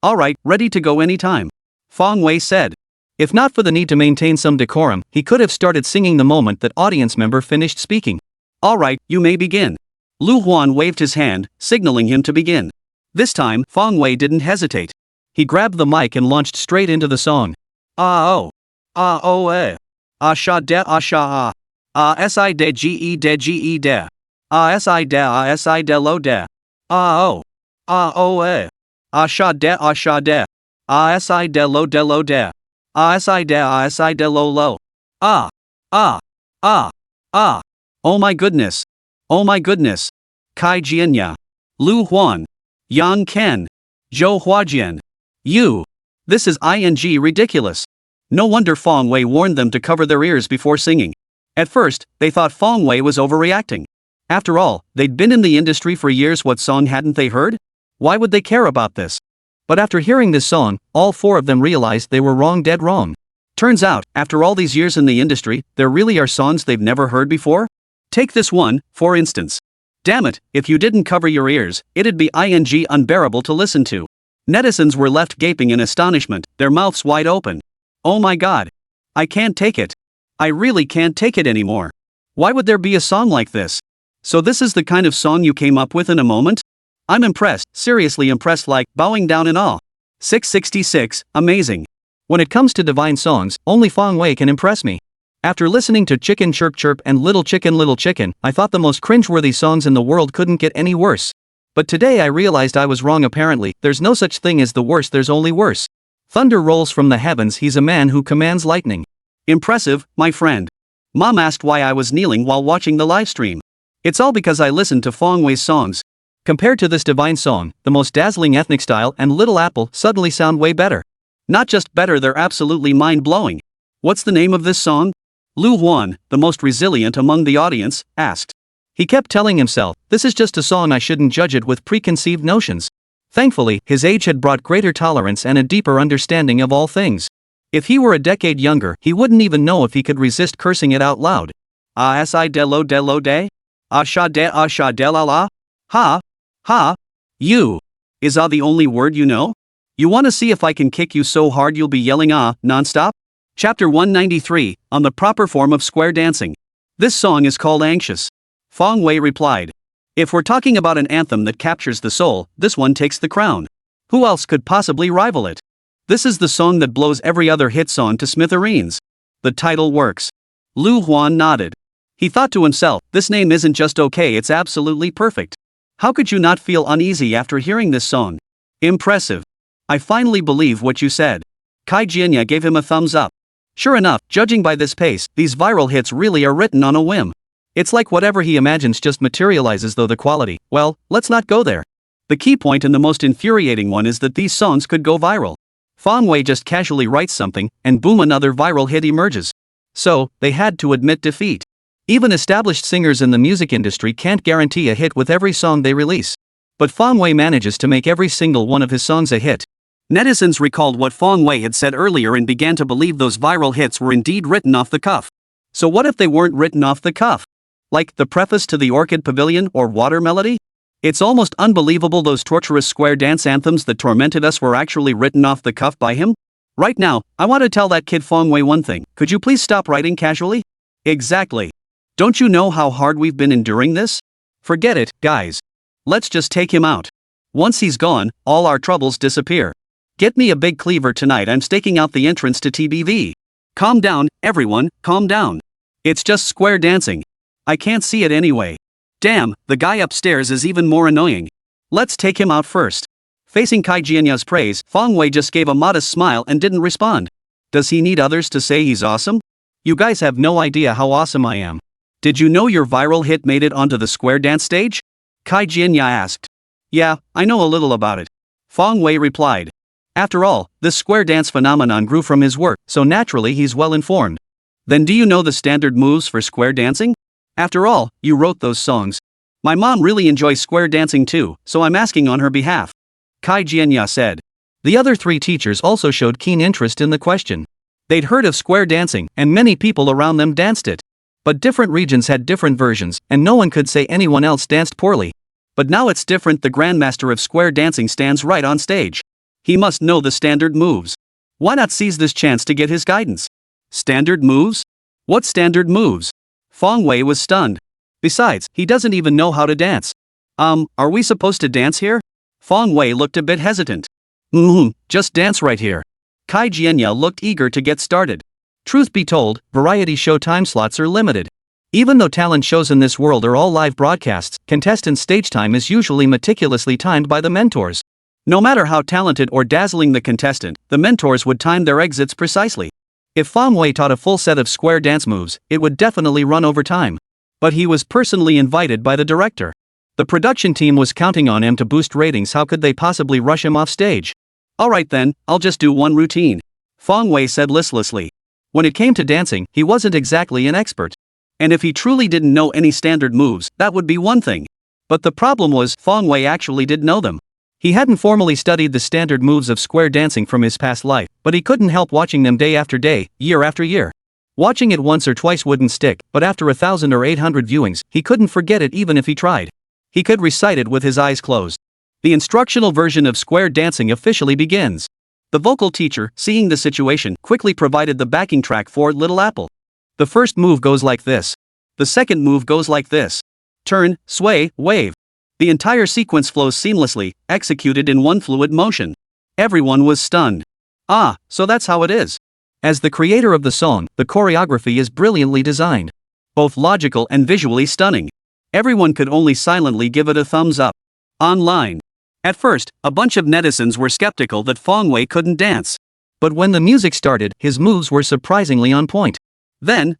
Alright, ready to go anytime. Fong Wei said. If not for the need to maintain some decorum, he could have started singing the moment that audience member finished speaking. Alright, you may begin. Lu Huan waved his hand, signaling him to begin. This time, Fong Wei didn't hesitate. He grabbed the mic and launched straight into the song. Ah sha de ah. Si de ge de. Si de lo de. Sha de. Si de lo de. Si de lo lo. Oh my goodness. Oh my goodness. Kai Jianya. Lu Huan. Yang Ken. Zhou Huajian. You. This is ridiculous. No wonder Fong Wei warned them to cover their ears before singing. At first, they thought Fong Wei was overreacting. After all, they'd been in the industry for years. What song hadn't they heard? Why would they care about this? But after hearing this song, all four of them realized they were wrong, dead wrong. Turns out, after all these years in the industry, there really are songs they've never heard before? Take this one, for instance. Damn it, if you didn't cover your ears, it'd be unbearable to listen to. Netizens were left gaping in astonishment, their mouths wide open. Oh my god. I can't take it. I really can't take it anymore. Why would there be a song like this? So this is the kind of song you came up with in a moment? I'm impressed, seriously impressed, like bowing down in awe. 666, amazing. When it comes to divine songs, only Fong Wei can impress me. After listening to Chicken Chirp Chirp and Little Chicken, I thought the most cringeworthy songs in the world couldn't get any worse. But today I realized I was wrong. Apparently, there's no such thing as the worst, there's only worse. Thunder rolls from the heavens, he's a man who commands lightning. Impressive, my friend. Mom asked why I was kneeling while watching the live stream. It's all because I listened to Fong Wei's songs. Compared to this divine song, the most dazzling ethnic style and Little Apple suddenly sound way better. Not just better, they're absolutely mind-blowing. What's the name of this song? Lu Huan, the most resilient among the audience, asked. He kept telling himself, this is just a song, I shouldn't judge it with preconceived notions. Thankfully, his age had brought greater tolerance and a deeper understanding of all things. If he were a decade younger, he wouldn't even know if he could resist cursing it out loud. Ah si de lo de? Ah sha de la la? Ha? Ha? You. Is ah the only word you know? You wanna see if I can kick you so hard you'll be yelling ah, non-stop? Chapter 193, on the proper form of square dancing. This song is called Anxious. Fong Wei replied. If we're talking about an anthem that captures the soul, this one takes the crown. Who else could possibly rival it? This is the song that blows every other hit song to smithereens. The title works. Lu Huan nodded. He thought to himself, this name isn't just okay, it's absolutely perfect. How could you not feel uneasy after hearing this song? Impressive. I finally believe what you said. Kai Jianya gave him a thumbs up. Sure enough, judging by this pace, these viral hits really are written on a whim. It's like whatever he imagines just materializes, though the quality, well, let's not go there. The key point and the most infuriating one is that these songs could go viral. Fong Wei just casually writes something, and boom, another viral hit emerges. So, they had to admit defeat. Even established singers in the music industry can't guarantee a hit with every song they release. But Fong Wei manages to make every single one of his songs a hit. Netizens recalled what Fong Wei had said earlier and began to believe those viral hits were indeed written off the cuff. So what if they weren't written off the cuff? Like the preface to the Orchid Pavilion or Water Melody? It's almost unbelievable those torturous square dance anthems that tormented us were actually written off the cuff by him. Right now, I want to tell that kid Fong Wei one thing. Could you please stop writing casually? Exactly. Don't you know how hard we've been enduring this? Forget it, guys. Let's just take him out. Once he's gone, all our troubles disappear. Get me a big cleaver tonight, I'm staking out the entrance to TBV. Calm down, everyone, calm down. It's just square dancing. I can't see it anyway. Damn, the guy upstairs is even more annoying. Let's take him out first. Facing Kai Jianya's praise, Fong Wei just gave a modest smile and didn't respond. Does he need others to say he's awesome? You guys have no idea how awesome I am. Did you know your viral hit made it onto the square dance stage? Kai Jianya asked. Yeah, I know a little about it. Fong Wei replied. After all, this square dance phenomenon grew from his work, so naturally he's well informed. Then do you know the standard moves for square dancing? After all, you wrote those songs. My mom really enjoys square dancing too, so I'm asking on her behalf. Kai Jianya said. The other three teachers also showed keen interest in the question. They'd heard of square dancing, and many people around them danced it. But different regions had different versions, and no one could say anyone else danced poorly. But now it's different, the grandmaster of square dancing stands right on stage. He must know the standard moves. Why not seize this chance to get his guidance? Standard moves? What standard moves? Fong Wei was stunned. Besides, he doesn't even know how to dance. Are we supposed to dance here? Fong Wei looked a bit hesitant. Just dance right here. Kai Jianya looked eager to get started. Truth be told, variety show time slots are limited. Even though talent shows in this world are all live broadcasts, contestants' stage time is usually meticulously timed by the mentors. No matter how talented or dazzling the contestant, the mentors would time their exits precisely. If Fong Wei taught a full set of square dance moves, it would definitely run over time. But he was personally invited by the director. The production team was counting on him to boost ratings. How could they possibly rush him off stage? Alright then, I'll just do one routine, Fong Wei said listlessly. When it came to dancing, he wasn't exactly an expert. And if he truly didn't know any standard moves, that would be one thing. But the problem was, Fong Wei actually did know them. He hadn't formally studied the standard moves of square dancing from his past life, but he couldn't help watching them day after day, year after year. Watching it once or twice wouldn't stick, but after 1,000 or 800 viewings, he couldn't forget it even if he tried. He could recite it with his eyes closed. The instructional version of square dancing officially begins. The vocal teacher, seeing the situation, quickly provided the backing track for Little Apple. The first move goes like this. The second move goes like this. Turn, sway, wave. The entire sequence flows seamlessly, executed in one fluid motion. Everyone was stunned. Ah, so that's how it is. As the creator of the song, the choreography is brilliantly designed. Both logical and visually stunning. Everyone could only silently give it a thumbs up. Online. At first, a bunch of netizens were skeptical that Fong Wei couldn't dance. But when the music started, his moves were surprisingly on point. Then,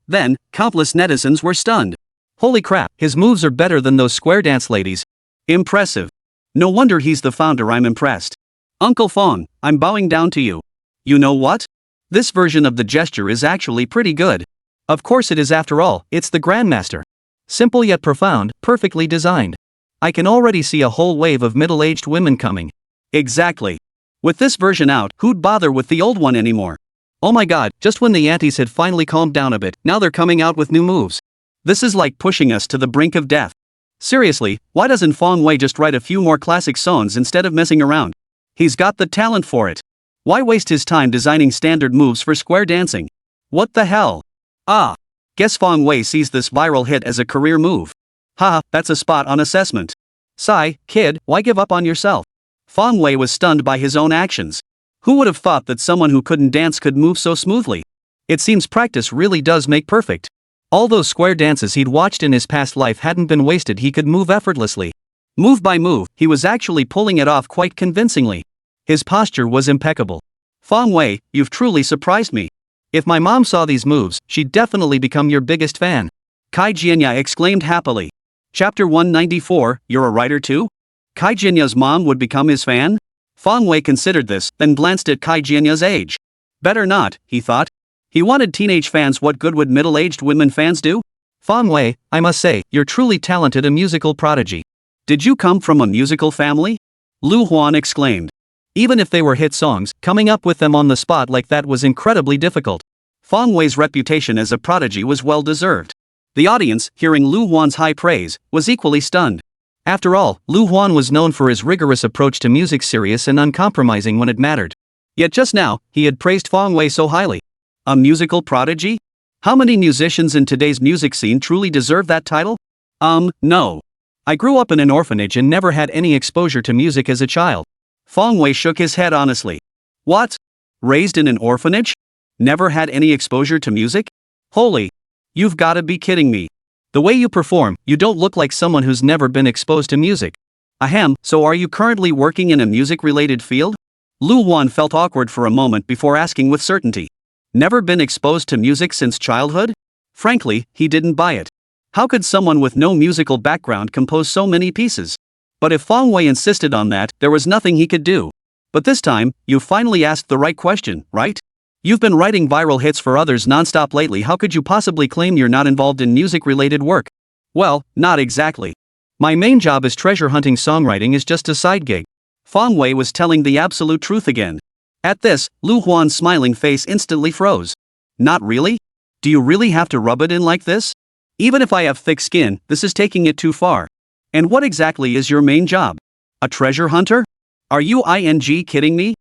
countless netizens were stunned. Holy crap, his moves are better than those square dance ladies. Impressive. No wonder he's the founder. I'm impressed. Uncle Fong, I'm bowing down to you. You know what? This version of the gesture is actually pretty good. Of course it is, after all, it's the Grandmaster. Simple yet profound, perfectly designed. I can already see a whole wave of middle-aged women coming. Exactly. With this version out, who'd bother with the old one anymore? Oh my god, just when the aunties had finally calmed down a bit, now they're coming out with new moves. This is like pushing us to the brink of death. Seriously, why doesn't Fong Wei just write a few more classic songs instead of messing around? He's got the talent for it. Why waste his time designing standard moves for square dancing? What the hell? Ah. Guess Fong Wei sees this viral hit as a career move. Haha, that's a spot on assessment. Sigh, kid, why give up on yourself? Fong Wei was stunned by his own actions. Who would have thought that someone who couldn't dance could move so smoothly? It seems practice really does make perfect. All those square dances he'd watched in his past life hadn't been wasted. He could move effortlessly. Move by move, he was actually pulling it off quite convincingly. His posture was impeccable. Fong Wei, you've truly surprised me. If my mom saw these moves, she'd definitely become your biggest fan. Kai Jianya exclaimed happily. Chapter 194, You're a writer too? Kai Jinya's mom would become his fan? Fong Wei considered this, then glanced at Kai Jinya's age. Better not, he thought. He wanted teenage fans. What good would middle-aged women fans do? Fong Wei, I must say, you're truly talented, a musical prodigy. Did you come from a musical family? Lu Huan exclaimed. Even if they were hit songs, coming up with them on the spot like that was incredibly difficult. Fong Wei's reputation as a prodigy was well deserved. The audience, hearing Lu Huan's high praise, was equally stunned. After all, Lu Huan was known for his rigorous approach to music, serious and uncompromising when it mattered. Yet just now, he had praised Fong Wei so highly. A musical prodigy? How many musicians in today's music scene truly deserve that title? No. I grew up in an orphanage and never had any exposure to music as a child. Fong Wei shook his head honestly. What? Raised in an orphanage? Never had any exposure to music? Holy. You've gotta be kidding me. The way you perform, you don't look like someone who's never been exposed to music. Ahem, so are you currently working in a music-related field? Lu Huan felt awkward for a moment before asking with certainty. Never been exposed to music since childhood? Frankly, he didn't buy it. How could someone with no musical background compose so many pieces? But if Fong Wei insisted on that, there was nothing he could do. But this time, you finally asked the right question, right? You've been writing viral hits for others non-stop lately. How could you possibly claim you're not involved in music-related work? Well, not exactly. My main job as treasure hunting songwriting is just a side gig. Fong Wei was telling the absolute truth again. At this, Lu Huan's smiling face instantly froze. Not really? Do you really have to rub it in like this? Even if I have thick skin, this is taking it too far. And what exactly is your main job? A treasure hunter? Are you kidding me?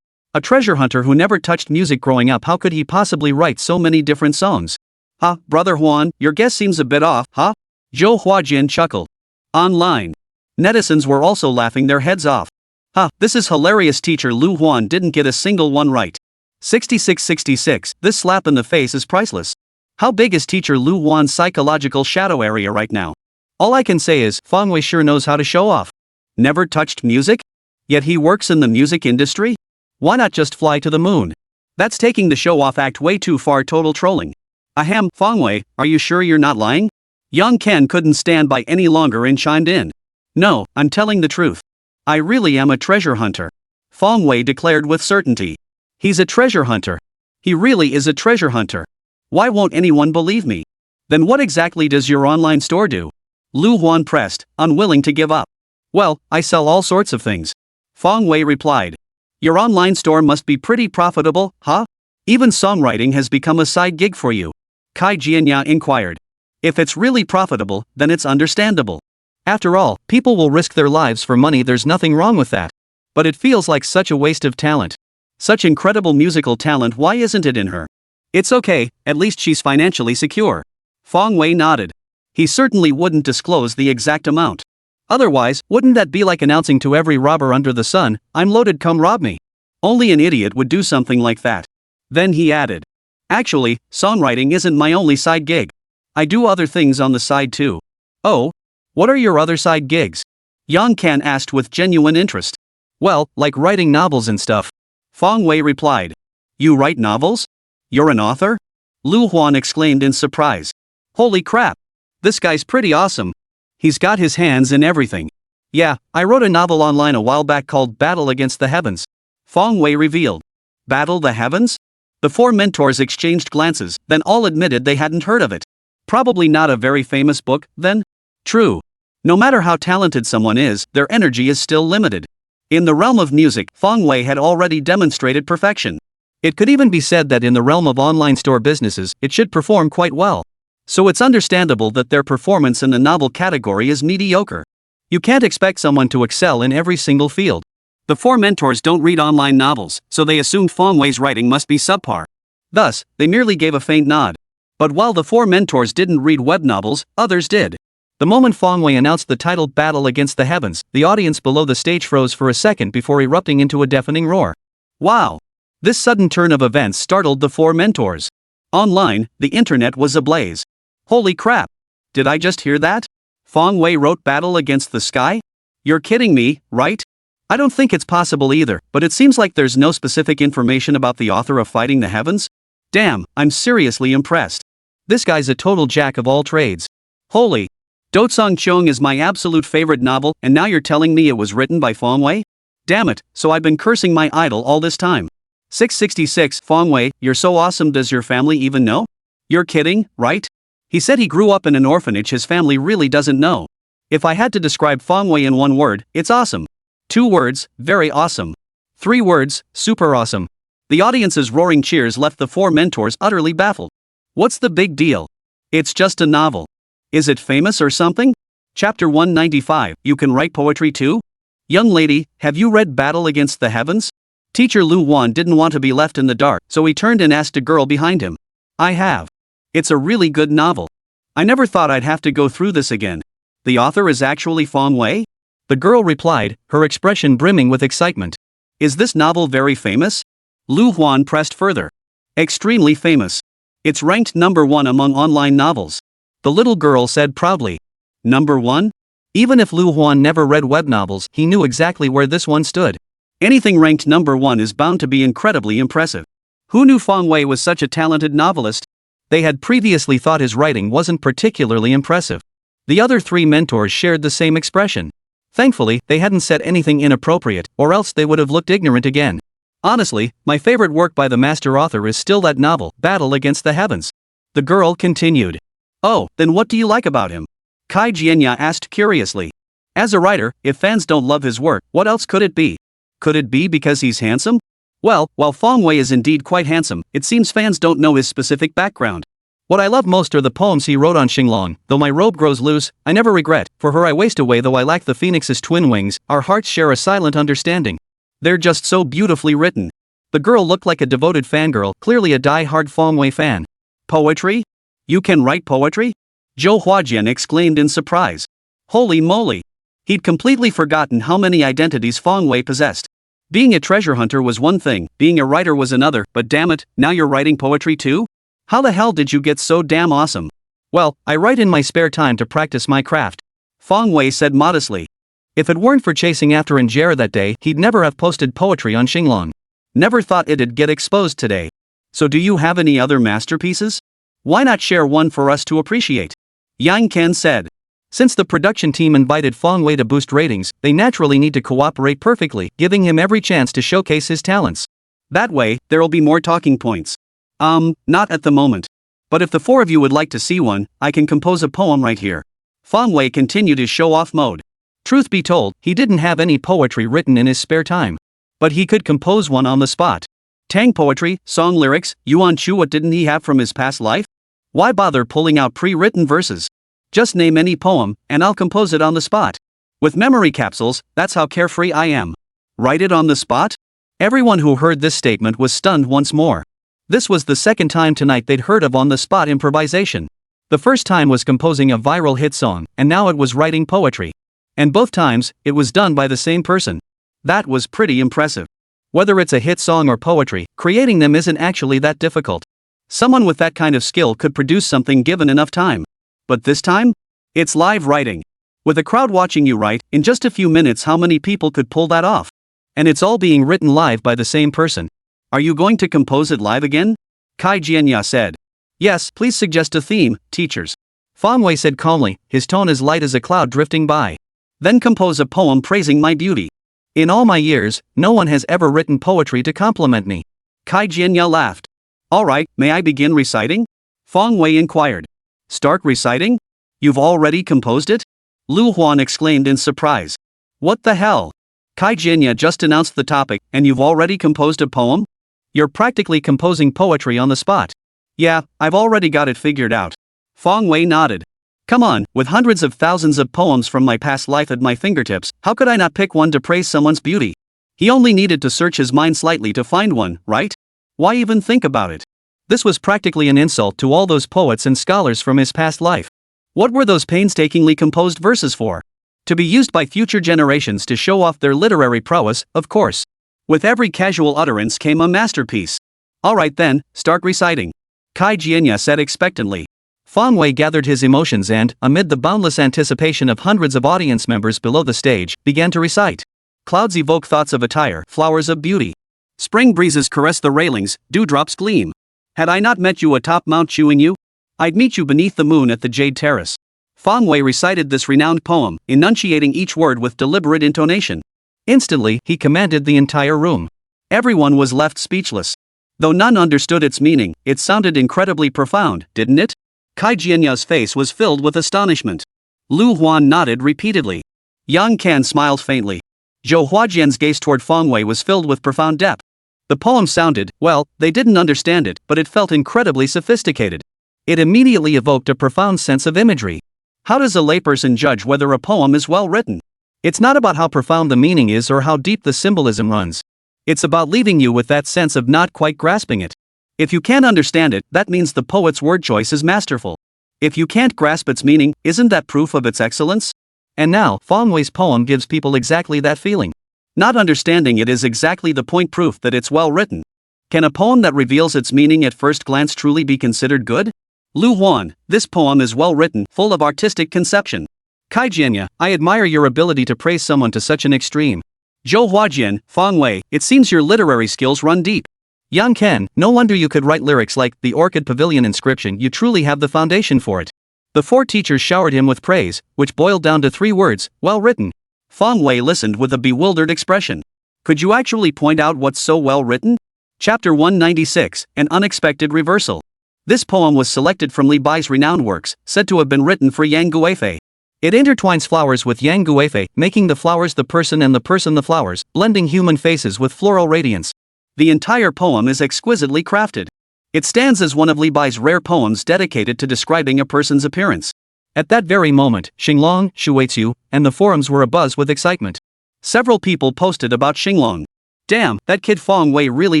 A treasure hunter who never touched music growing up, how could he possibly write so many different songs? Huh, Brother Huan, your guess seems a bit off, huh? Zhou Huajin chuckled. Online. Netizens were also laughing their heads off. Huh, this is hilarious. Teacher Lu Huan didn't get a single one right. 6666, this slap in the face is priceless. How big is Teacher Lu Huan's psychological shadow area right now? All I can say is, Fong Wei sure knows how to show off. Never touched music? Yet he works in the music industry? Why not just fly to the moon? That's taking the show-off act way too far. Total trolling. Ahem, Fong Wei, are you sure you're not lying? Young Ken couldn't stand by any longer and chimed in. No, I'm telling the truth. I really am a treasure hunter. Fong Wei declared with certainty. He's a treasure hunter. He really is a treasure hunter. Why won't anyone believe me? Then what exactly does your online store do? Lu Huan pressed, unwilling to give up. Well, I sell all sorts of things. Fong Wei replied. Your online store must be pretty profitable, huh? Even songwriting has become a side gig for you. Kai Jianya inquired. If it's really profitable, then it's understandable. After all, people will risk their lives for money, there's nothing wrong with that. But it feels like such a waste of talent. Such incredible musical talent, why isn't it in her? It's okay, at least she's financially secure. Fong Wei nodded. He certainly wouldn't disclose the exact amount. Otherwise, wouldn't that be like announcing to every robber under the sun, I'm loaded, come rob me? Only an idiot would do something like that. Then he added. Actually, songwriting isn't my only side gig. I do other things on the side too. Oh? What are your other side gigs? Yang Kan asked with genuine interest. Well, like writing novels and stuff. Fong Wei replied. You write novels? You're an author? Lu Huan exclaimed in surprise. Holy crap! This guy's pretty awesome. He's got his hands in everything. Yeah, I wrote a novel online a while back called Battle Against the Heavens. Fong Wei revealed. Battle the Heavens? The four mentors exchanged glances, then all admitted they hadn't heard of it. Probably not a very famous book, then? True. No matter how talented someone is, their energy is still limited. In the realm of music, Fong Wei had already demonstrated perfection. It could even be said that in the realm of online store businesses, it should perform quite well. So it's understandable that their performance in the novel category is mediocre. You can't expect someone to excel in every single field. The four mentors don't read online novels, so they assumed Fong Wei's writing must be subpar. Thus, they merely gave a faint nod. But while the four mentors didn't read web novels, others did. The moment Fong Wei announced the title Battle Against the Heavens, the audience below the stage froze for a second before erupting into a deafening roar. Wow! This sudden turn of events startled the four mentors. Online, the internet was ablaze. Holy crap! Did I just hear that? Fong Wei wrote Battle Against the Sky? You're kidding me, right? I don't think it's possible either, but it seems like there's no specific information about the author of Fighting the Heavens. Damn, I'm seriously impressed. This guy's a total jack of all trades. Holy! Dotsong Cheong is my absolute favorite novel, and now you're telling me it was written by Fong Wei? Damn it, so I've been cursing my idol all this time. 666 Fong Wei, you're so awesome, does your family even know? You're kidding, right? He said he grew up in an orphanage, his family really doesn't know. If I had to describe Fong Wei in one word, it's awesome. 2 words, very awesome. 3 words, super awesome. The audience's roaring cheers left the four mentors utterly baffled. What's the big deal? It's just a novel. Is it famous or something? Chapter 195, You Can Write Poetry Too? Young lady, have you read Battle Against the Heavens? Teacher Lu Wan didn't want to be left in the dark, so he turned and asked a girl behind him. I have. It's a really good novel. I never thought I'd have to go through this again. The author is actually Fong Wei? The girl replied, her expression brimming with excitement. Is this novel very famous? Lu Huan pressed further. Extremely famous. It's ranked number 1 among online novels. The little girl said proudly. Number 1? Even if Lu Huan never read web novels, he knew exactly where this one stood. Anything ranked number 1 is bound to be incredibly impressive. Who knew Fong Wei was such a talented novelist? They had previously thought his writing wasn't particularly impressive. The other 3 mentors shared the same expression. Thankfully, they hadn't said anything inappropriate, or else they would have looked ignorant again. Honestly, my favorite work by the master author is still that novel, Battle Against the Heavens. The girl continued. Oh, then what do you like about him? Kai Jianya asked curiously. As a writer, if fans don't love his work, what else could it be? Could it be because he's handsome? Well, while Fong Wei is indeed quite handsome, it seems fans don't know his specific background. What I love most are the poems he wrote on Xinglong. Though my robe grows loose, I never regret, for her I waste away, though I lack the phoenix's twin wings, our hearts share a silent understanding. They're just so beautifully written. The girl looked like a devoted fangirl, clearly a die-hard Fong Wei fan. Poetry? You can write poetry? Zhou Huajian exclaimed in surprise. Holy moly! He'd completely forgotten how many identities Fong Wei possessed. Being a treasure hunter was one thing, being a writer was another, but damn it, now you're writing poetry too? How the hell did you get so damn awesome? Well, I write in my spare time to practice my craft. Fong Wei said modestly. If it weren't for chasing after Anjera that day, he'd never have posted poetry on Xinglong. Never thought it'd get exposed today. So do you have any other masterpieces? Why not share one for us to appreciate? Yang Kan said. Since the production team invited Fong Wei to boost ratings, they naturally need to cooperate perfectly, giving him every chance to showcase his talents. That way, there'll be more talking points. Not at the moment. But if the four of you would like to see one, I can compose a poem right here. Fong Wei continued his show-off mode. Truth be told, he didn't have any poetry written in his spare time. But he could compose one on the spot. Tang poetry, song lyrics, Yuan Chu, what didn't he have from his past life? Why bother pulling out pre-written verses? Just name any poem, and I'll compose it on the spot. With memory capsules, that's how carefree I am. Write it on the spot? Everyone who heard this statement was stunned once more. This was the second time tonight they'd heard of on-the-spot improvisation. The first time was composing a viral hit song, and now it was writing poetry. And both times, it was done by the same person. That was pretty impressive. Whether it's a hit song or poetry, creating them isn't actually that difficult. Someone with that kind of skill could produce something given enough time. But this time? It's live writing. With a crowd watching you write, in just a few minutes how many people could pull that off? And it's all being written live by the same person. Are you going to compose it live again? Kai Jianya said. Yes, please suggest a theme, teachers. Fong Wei said calmly, his tone as light as a cloud drifting by. Then compose a poem praising my beauty. In all my years, no one has ever written poetry to compliment me. Kai Jianya laughed. Alright, may I begin reciting? Fong Wei inquired. Start reciting? You've already composed it? Lu Huan exclaimed in surprise. What the hell? Kai Jianya just announced the topic, and you've already composed a poem? You're practically composing poetry on the spot. Yeah, I've already got it figured out. Fong Wei nodded. Come on, with hundreds of thousands of poems from my past life at my fingertips, how could I not pick one to praise someone's beauty? He only needed to search his mind slightly to find one, right? Why even think about it? This was practically an insult to all those poets and scholars from his past life. What were those painstakingly composed verses for? To be used by future generations to show off their literary prowess, of course. With every casual utterance came a masterpiece. Alright then, start reciting. Kai Jianya said expectantly. Fong Wei gathered his emotions and, amid the boundless anticipation of hundreds of audience members below the stage, began to recite. Clouds evoke thoughts of attire, flowers of beauty. Spring breezes caress the railings, dewdrops gleam. Had I not met you atop Mount Chuingyu, I'd meet you beneath the moon at the Jade Terrace. Fong Wei recited this renowned poem, enunciating each word with deliberate intonation. Instantly, he commanded the entire room. Everyone was left speechless. Though none understood its meaning, it sounded incredibly profound, didn't it? Kai Jianya's face was filled with astonishment. Lu Huan nodded repeatedly. Yang Kan smiled faintly. Zhou Huajian's gaze toward Fong Wei was filled with profound depth. The poem sounded, well, they didn't understand it, but it felt incredibly sophisticated. It immediately evoked a profound sense of imagery. How does a layperson judge whether a poem is well written? It's not about how profound the meaning is or how deep the symbolism runs. It's about leaving you with that sense of not quite grasping it. If you can't understand it, that means the poet's word choice is masterful. If you can't grasp its meaning, isn't that proof of its excellence? And now, Fong Wei's poem gives people exactly that feeling. Not understanding it is exactly the point proof that it's well written. Can a poem that reveals its meaning at first glance truly be considered good? Lu Huan, this poem is well written, full of artistic conception. Kai Jianya, I admire your ability to praise someone to such an extreme. Zhou Huajian, Fong Wei, it seems your literary skills run deep. Yang Kan, no wonder you could write lyrics like the Orchid Pavilion inscription, you truly have the foundation for it. The four teachers showered him with praise, which boiled down to 3 words, well written. Fong Wei listened with a bewildered expression. Could you actually point out what's so well written? Chapter 196, An Unexpected Reversal. This poem was selected from Li Bai's renowned works, said to have been written for Yang Guifei. It intertwines flowers with Yang Guifei, making the flowers the person and the person the flowers, blending human faces with floral radiance. The entire poem is exquisitely crafted. It stands as one of Li Bai's rare poems dedicated to describing a person's appearance. At that very moment, Xinglong, Shuizu, and the forums were abuzz with excitement. Several people posted about Xinglong. Damn, that kid Fong Wei really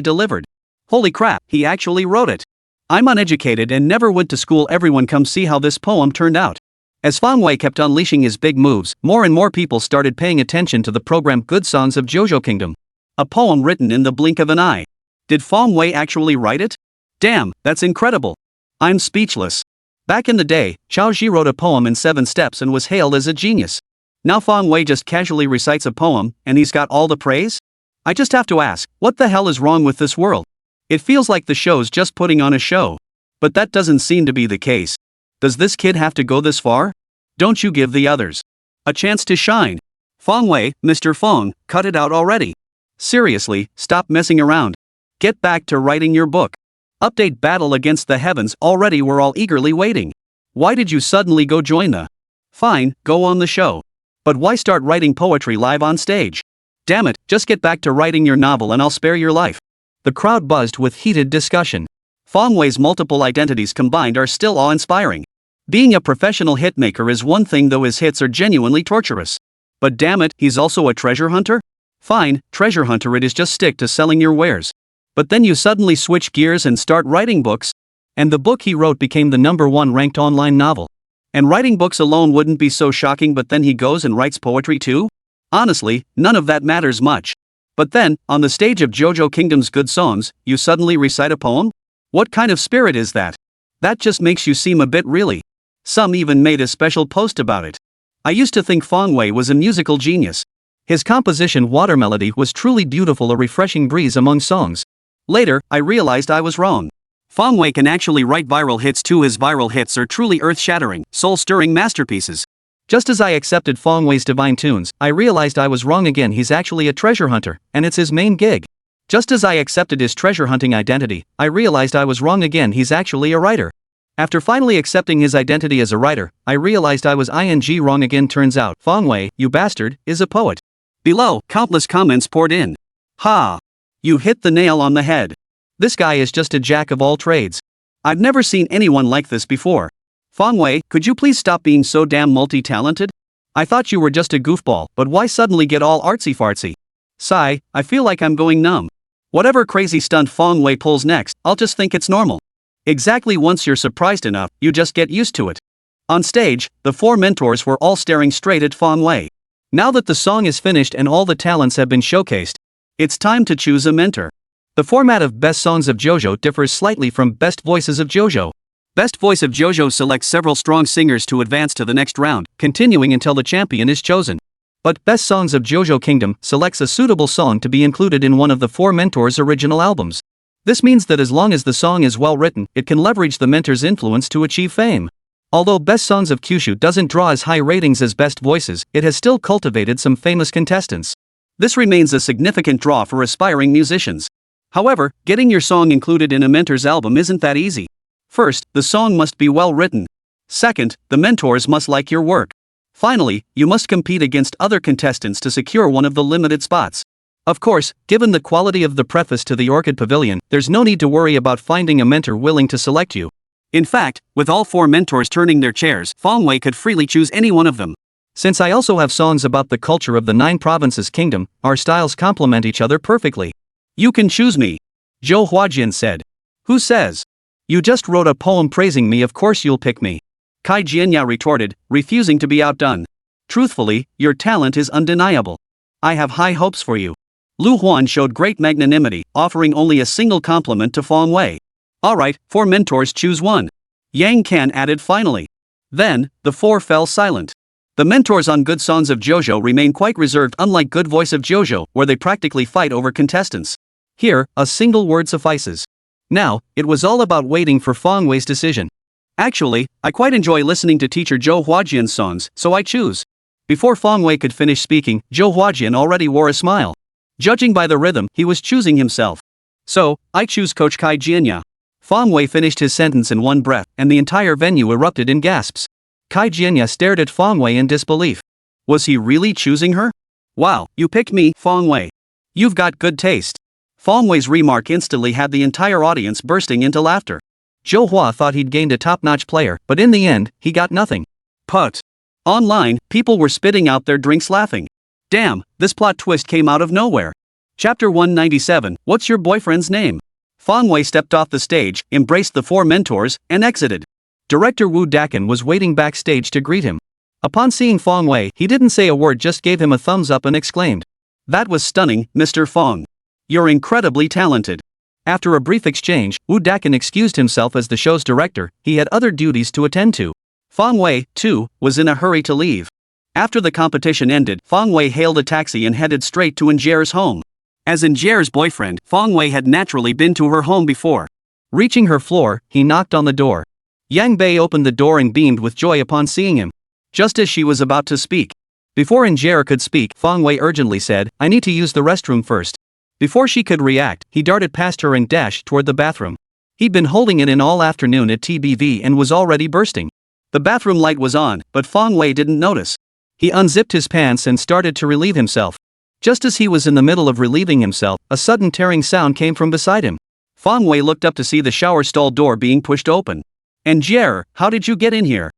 delivered. Holy crap, he actually wrote it. I'm uneducated and never went to school. Everyone come see how this poem turned out. As Fong Wei kept unleashing his big moves, more and more people started paying attention to the program Good Songs of Jojo Kingdom. A poem written in the blink of an eye. Did Fong Wei actually write it? Damn, that's incredible. I'm speechless. Back in the day, Chao Ji wrote a poem in 7 steps and was hailed as a genius. Now Fong Wei just casually recites a poem, and he's got all the praise? I just have to ask, what the hell is wrong with this world? It feels like the show's just putting on a show. But that doesn't seem to be the case. Does this kid have to go this far? Don't you give the others a chance to shine? Fong Wei, Mr. Fong, cut it out already. Seriously, stop messing around. Get back to writing your book. Update battle against the heavens already, we're all eagerly waiting. Why did you suddenly go join the? Fine, go on the show. But why start writing poetry live on stage? Damn it, just get back to writing your novel and I'll spare your life. The crowd buzzed with heated discussion. Fong Wei's multiple identities combined are still awe-inspiring. Being a professional hitmaker is one thing, though his hits are genuinely torturous. But damn it, he's also a treasure hunter? Fine, treasure hunter it is, just stick to selling your wares. But then you suddenly switch gears and start writing books. And the book he wrote became the #1 ranked online novel. And writing books alone wouldn't be so shocking, but then he goes and writes poetry too? Honestly, none of that matters much. But then, on the stage of JoJo Kingdom's Good Songs, you suddenly recite a poem? What kind of spirit is that? That just makes you seem a bit really. Some even made a special post about it. I used to think Fong Wei was a musical genius. His composition Water Melody was truly beautiful, a refreshing breeze among songs. Later, I realized I was wrong. Fong Wei can actually write viral hits too. His viral hits are truly earth-shattering, soul-stirring masterpieces. Just as I accepted Fong Wei's divine tunes, I realized I was wrong again. He's actually a treasure hunter, and it's his main gig. Just as I accepted his treasure hunting identity, I realized I was wrong again. He's actually a writer. After finally accepting his identity as a writer, I realized I was wrong again. Turns out, Fong Wei, you bastard, is a poet. Below, countless comments poured in. Ha! You hit the nail on the head. This guy is just a jack of all trades. I've never seen anyone like this before. Fong Wei, could you please stop being so damn multi-talented? I thought you were just a goofball, but why suddenly get all artsy-fartsy? Sigh, I feel like I'm going numb. Whatever crazy stunt Fong Wei pulls next, I'll just think it's normal. Exactly, once you're surprised enough, you just get used to it. On stage, the 4 mentors were all staring straight at Fong Wei. Now that the song is finished and all the talents have been showcased, it's time to choose a mentor. The format of Best Songs of JoJo differs slightly from Best Voices of JoJo. Best Voice of JoJo selects several strong singers to advance to the next round, continuing until the champion is chosen. But Best Songs of JoJo Kingdom selects a suitable song to be included in one of the 4 mentors' original albums. This means that as long as the song is well written, it can leverage the mentor's influence to achieve fame. Although Best Songs of Kyushu doesn't draw as high ratings as Best Voices, it has still cultivated some famous contestants. This remains a significant draw for aspiring musicians. However, getting your song included in a mentor's album isn't that easy. First, the song must be well written. Second, the mentors must like your work. Finally, you must compete against other contestants to secure one of the limited spots. Of course, given the quality of the preface to the Orchid Pavilion, there's no need to worry about finding a mentor willing to select you. In fact, with all 4 mentors turning their chairs, Fong Wei could freely choose any one of them. Since I also have songs about the culture of the 9 provinces kingdom, our styles complement each other perfectly. You can choose me. Zhou Huajin said. Who says? You just wrote a poem praising me, of course you'll pick me. Kai Jianya retorted, refusing to be outdone. Truthfully, your talent is undeniable. I have high hopes for you. Lu Huan showed great magnanimity, offering only a single compliment to Fong Wei. Alright, 4 mentors choose one. Yang Kan added finally. Then, the 4 fell silent. The mentors on Good Songs of JoJo remain quite reserved, unlike Good Voice of JoJo, where they practically fight over contestants. Here, a single word suffices. Now, it was all about waiting for Fong Wei's decision. Actually, I quite enjoy listening to teacher Zhou Huajian's songs, so I choose. Before Fong Wei could finish speaking, Zhou Huajian already wore a smile. Judging by the rhythm, he was choosing himself. So, I choose Coach Kai Jianya. Fong Wei finished his sentence in one breath, and the entire venue erupted in gasps. Kai Jianya stared at Fong Wei in disbelief. Was he really choosing her? Wow, you picked me, Fong Wei. You've got good taste. Fong Wei's remark instantly had the entire audience bursting into laughter. Zhou Hua thought he'd gained a top-notch player, but in the end, he got nothing. Put. Online, people were spitting out their drinks laughing. Damn, this plot twist came out of nowhere. Chapter 197, What's Your Boyfriend's Name? Fong Wei stepped off the stage, embraced the 4 mentors, and exited. Director Wu Dakin was waiting backstage to greet him. Upon seeing Fong Wei, he didn't say a word, just gave him a thumbs up and exclaimed. That was stunning, Mr. Fong. You're incredibly talented. After a brief exchange, Wu Dakin excused himself as the show's director. He had other duties to attend to. Fong Wei, too, was in a hurry to leave. After the competition ended, Fong Wei hailed a taxi and headed straight to Injier's home. As Injier's boyfriend, Fong Wei had naturally been to her home before. Reaching her floor, he knocked on the door. Yang Bei opened the door and beamed with joy upon seeing him. Just as she was about to speak. Before Injera could speak, Fang Wei urgently said, "I need to use the restroom first." Before she could react, he darted past her and dashed toward the bathroom. He'd been holding it in all afternoon at TBV and was already bursting. The bathroom light was on, but Fang Wei didn't notice. He unzipped his pants and started to relieve himself. Just as he was in the middle of relieving himself, a sudden tearing sound came from beside him. Fang Wei looked up to see the shower stall door being pushed open. "Injera, how did you get in here?"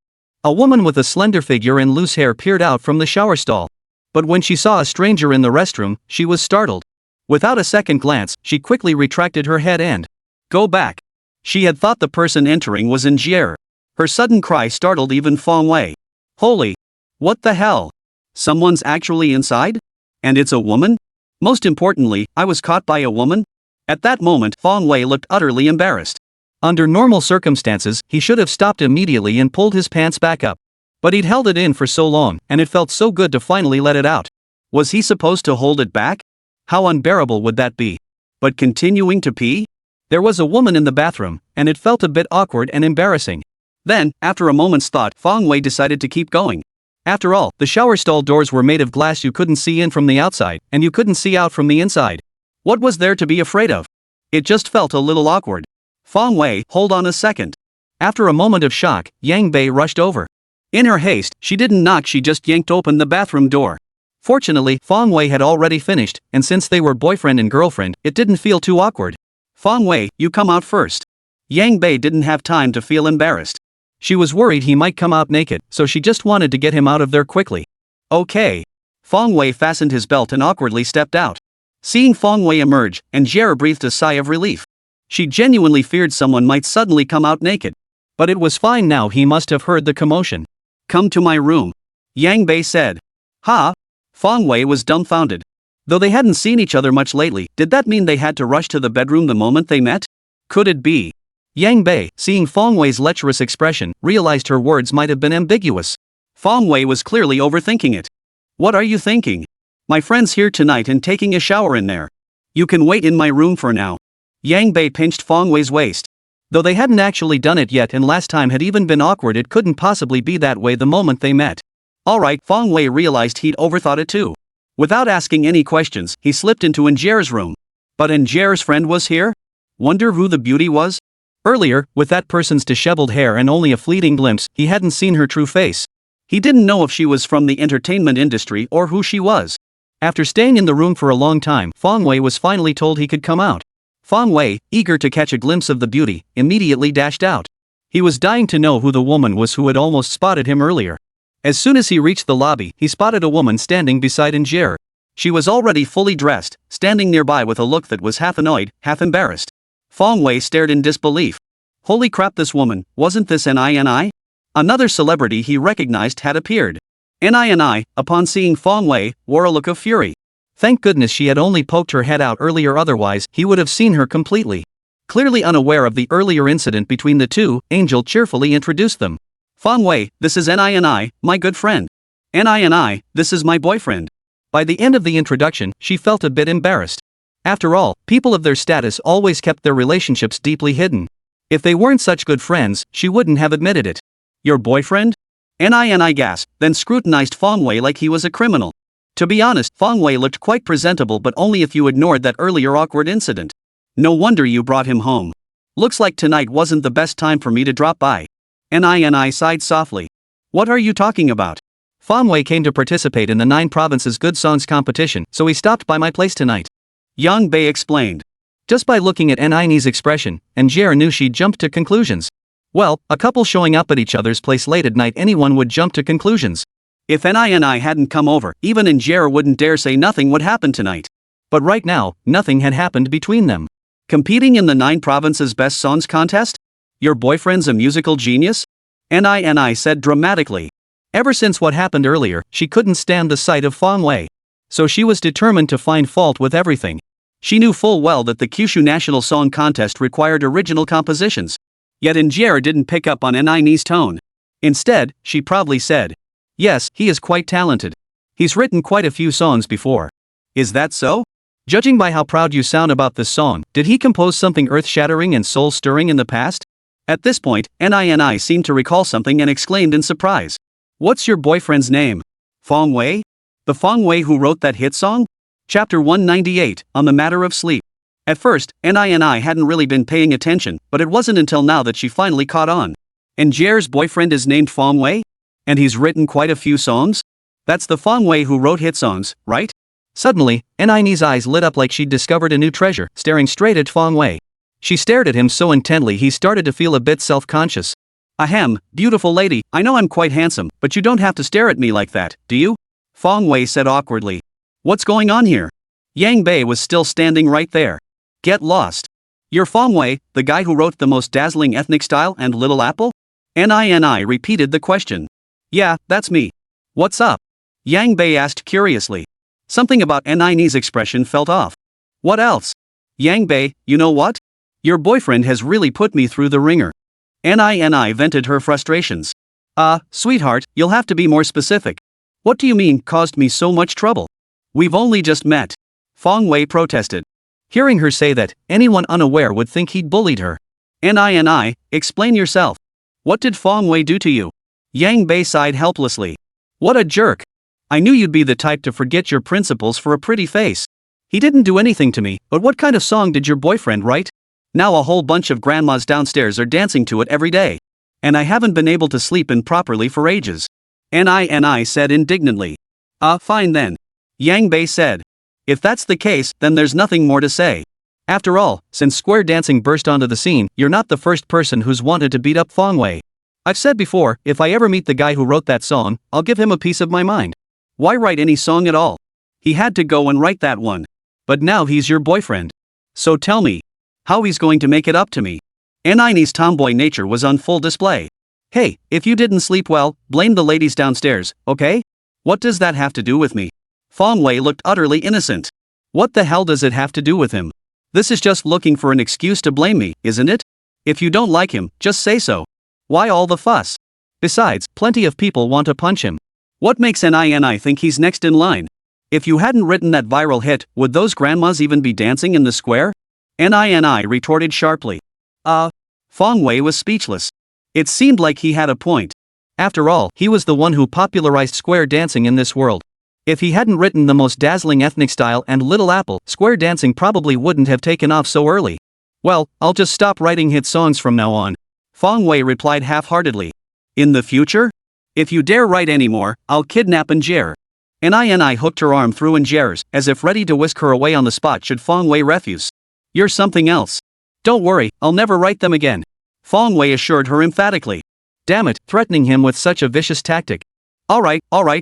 A woman with a slender figure and loose hair peered out from the shower stall. But when she saw a stranger in the restroom, she was startled. Without a second glance, she quickly retracted her head and go back. She had thought the person entering was Injera. Her sudden cry startled even Fang Wei. Holy! What the hell? Someone's actually inside? And it's a woman? Most importantly, I was caught by a woman? At that moment, Fang Wei looked utterly embarrassed. Under normal circumstances, he should have stopped immediately and pulled his pants back up. But he'd held it in for so long, and it felt so good to finally let it out. Was he supposed to hold it back? How unbearable would that be? But continuing to pee? There was a woman in the bathroom, and it felt a bit awkward and embarrassing. Then, after a moment's thought, Fang Wei decided to keep going. After all, the shower stall doors were made of glass you couldn't see in from the outside, and you couldn't see out from the inside. What was there to be afraid of? It just felt a little awkward. Fang Wei, hold on a second. After a moment of shock, Yang Bei rushed over. In her haste, she didn't knock, she just yanked open the bathroom door. Fortunately, Fang Wei had already finished, and since they were boyfriend and girlfriend, it didn't feel too awkward. Fang Wei, you come out first. Yang Bei didn't have time to feel embarrassed. She was worried he might come out naked, so she just wanted to get him out of there quickly. Okay. Fang Wei fastened his belt and awkwardly stepped out. Seeing Fang Wei emerge, Injera breathed a sigh of relief. She genuinely feared someone might suddenly come out naked. But it was fine now, he must have heard the commotion. Come to my room. Yang Bei said. Ha? Fang Wei was dumbfounded. Though they hadn't seen each other much lately, did that mean they had to rush to the bedroom the moment they met? Could it be? Yang Bei, seeing Fang Wei's lecherous expression, realized her words might have been ambiguous. Fang Wei was clearly overthinking it. What are you thinking? My friend's here tonight and taking a shower in there. You can wait in my room for now. Yang Bei pinched Fang Wei's waist. Though they hadn't actually done it yet and last time had even been awkward, it couldn't possibly be that way the moment they met. Alright, Fang Wei realized he'd overthought it too. Without asking any questions, he slipped into Injera's room. But Injera's friend was here? Wonder who the beauty was? Earlier, with that person's disheveled hair and only a fleeting glimpse, he hadn't seen her true face. He didn't know if she was from the entertainment industry or who she was. After staying in the room for a long time, Fang Wei was finally told he could come out. Fang Wei, eager to catch a glimpse of the beauty, immediately dashed out. He was dying to know who the woman was who had almost spotted him earlier. As soon as he reached the lobby, he spotted a woman standing beside Injera. She was already fully dressed, standing nearby with a look that was half annoyed, half embarrassed. Fang Wei stared in disbelief. Holy crap, this woman, wasn't this NINI? Another celebrity he recognized had appeared. NINI, upon seeing Fang Wei, wore a look of fury. Thank goodness she had only poked her head out earlier, otherwise he would have seen her completely. Clearly unaware of the earlier incident between the two, Angel cheerfully introduced them. Fang Wei, this is NINI, my good friend. NINI, this is my boyfriend. By the end of the introduction, she felt a bit embarrassed. After all, people of their status always kept their relationships deeply hidden. If they weren't such good friends, she wouldn't have admitted it. Your boyfriend? NINI gasped, then scrutinized Fang Wei like he was a criminal. To be honest, Fang Wei looked quite presentable, but only if you ignored that earlier awkward incident. No wonder you brought him home. Looks like tonight wasn't the best time for me to drop by. NINI sighed softly. What are you talking about? Fang Wei came to participate in the 9 Provinces Good Songs competition, so he stopped by my place tonight. Yang Bei explained. Just by looking at NINI's expression, Injera knew she'd jumped to conclusions. Well, a couple showing up at each other's place late at night, anyone would jump to conclusions. If NINI hadn't come over, even Injera wouldn't dare say nothing would happen tonight. But right now, nothing had happened between them. Competing in the 9 Provinces Best Songs contest? Your boyfriend's a musical genius? NINI said dramatically. Ever since what happened earlier, she couldn't stand the sight of Fang Wei. So she was determined to find fault with everything. She knew full well that the Kyushu National Song Contest required original compositions. Yet Injera didn't pick up on NINI's tone. Instead, she proudly said, yes, he is quite talented. He's written quite a few songs before. Is that so? Judging by how proud you sound about this song, did he compose something earth-shattering and soul-stirring in the past? At this point, Ni seemed to recall something and exclaimed in surprise. What's your boyfriend's name? Fong Wei? The Fong Wei who wrote that hit song? Chapter 198, On the Matter of Sleep. At first, Ni hadn't really been paying attention, but it wasn't until now that she finally caught on. And Jer's boyfriend is named Fong Wei? And he's written quite a few songs? That's the Fong Wei who wrote hit songs, right? Suddenly, Ni's eyes lit up like she'd discovered a new treasure, staring straight at Fong Wei. She stared at him so intently he started to feel a bit self-conscious. Ahem, beautiful lady, I know I'm quite handsome, but you don't have to stare at me like that, do you? Fong Wei said awkwardly. What's going on here? Yang Bei was still standing right there. Get lost. You're Fong Wei, the guy who wrote the most dazzling ethnic style and Little Apple? Ni repeated the question. Yeah, that's me. What's up? Yang Bei asked curiously. Something about Ni's expression felt off. What else? Yang Bei, you know what? Your boyfriend has really put me through the ringer. Ni vented her frustrations. Sweetheart, you'll have to be more specific. What do you mean, caused me so much trouble? We've only just met. Fong Wei protested. Hearing her say that, anyone unaware would think he'd bullied her. Ni, explain yourself. What did Fong Wei do to you? Yang Bei sighed helplessly. What a jerk. I knew you'd be the type to forget your principles for a pretty face. He didn't do anything to me, but what kind of song did your boyfriend write? Now a whole bunch of grandmas downstairs are dancing to it every day. And I haven't been able to sleep in properly for ages. Ni said indignantly. Fine then. Yang Bei said. If that's the case, then there's nothing more to say. After all, since square dancing burst onto the scene, you're not the first person who's wanted to beat up Fong Wei. I've said before, if I ever meet the guy who wrote that song, I'll give him a piece of my mind. Why write any song at all? He had to go and write that one. But now he's your boyfriend. So tell me, how he's going to make it up to me? Ni's tomboy nature was on full display. Hey, if you didn't sleep well, blame the ladies downstairs, okay? What does that have to do with me? Fong Wei looked utterly innocent. What the hell does it have to do with him? This is just looking for an excuse to blame me, isn't it? If you don't like him, just say so. Why all the fuss? Besides, plenty of people want to punch him. What makes Ni think he's next in line? If you hadn't written that viral hit, would those grandmas even be dancing in the square? Ni retorted sharply. Fong Wei was speechless. It seemed like he had a point. After all, he was the one who popularized square dancing in this world. If he hadn't written the most dazzling ethnic style and Little Apple, square dancing probably wouldn't have taken off so early. Well, I'll just stop writing hit songs from now on. Fong Wei replied half-heartedly. In the future? If you dare write any more, I'll kidnap Jer. Ni hooked her arm through Jer's, as if ready to whisk her away on the spot should Fong Wei refuse. You're something else. Don't worry, I'll never write them again. Fong Wei assured her emphatically. Damn it, threatening him with such a vicious tactic. Alright,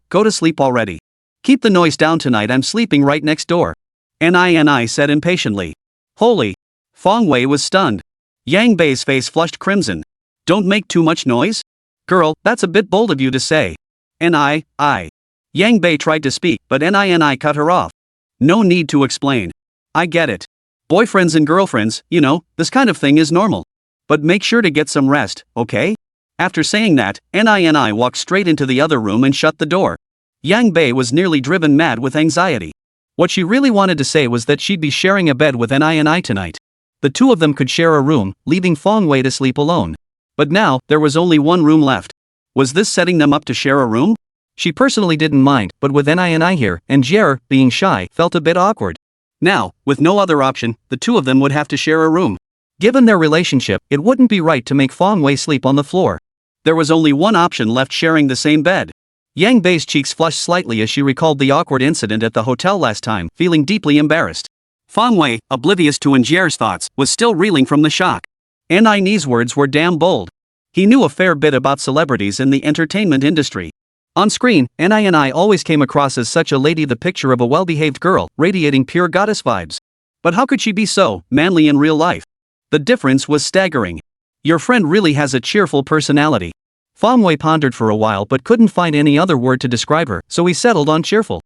go to sleep already. Keep the noise down tonight, I'm sleeping right next door. Ni said impatiently. Holy! Fong Wei was stunned. Yang Bei's face flushed crimson. Don't make too much noise? Girl, that's a bit bold of you to say. Yang Bei tried to speak, but Ni cut her off. No need to explain. I get it. Boyfriends and girlfriends, you know, this kind of thing is normal. But make sure to get some rest, okay? After saying that, Ni walked straight into the other room and shut the door. Yang Bei was nearly driven mad with anxiety. What she really wanted to say was that she'd be sharing a bed with Ni tonight. The two of them could share a room, leaving Fong Wei to sleep alone. But now, there was only one room left. Was this setting them up to share a room? She personally didn't mind, but with Ni here, and Jer, being shy, felt a bit awkward. Now, with no other option, the two of them would have to share a room. Given their relationship, it wouldn't be right to make Fong Wei sleep on the floor. There was only one option left: sharing the same bed. Yang Bei's cheeks flushed slightly as she recalled the awkward incident at the hotel last time, feeling deeply embarrassed. Fong Wei, oblivious to Jer's thoughts, was still reeling from the shock. Ni's words were damn bold. He knew a fair bit about celebrities in the entertainment industry. On screen, Ni always came across as such a lady, the picture of a well-behaved girl, radiating pure goddess vibes. But how could she be so manly in real life? The difference was staggering. Your friend really has a cheerful personality. Fong Wei pondered for a while but couldn't find any other word to describe her, so he settled on cheerful.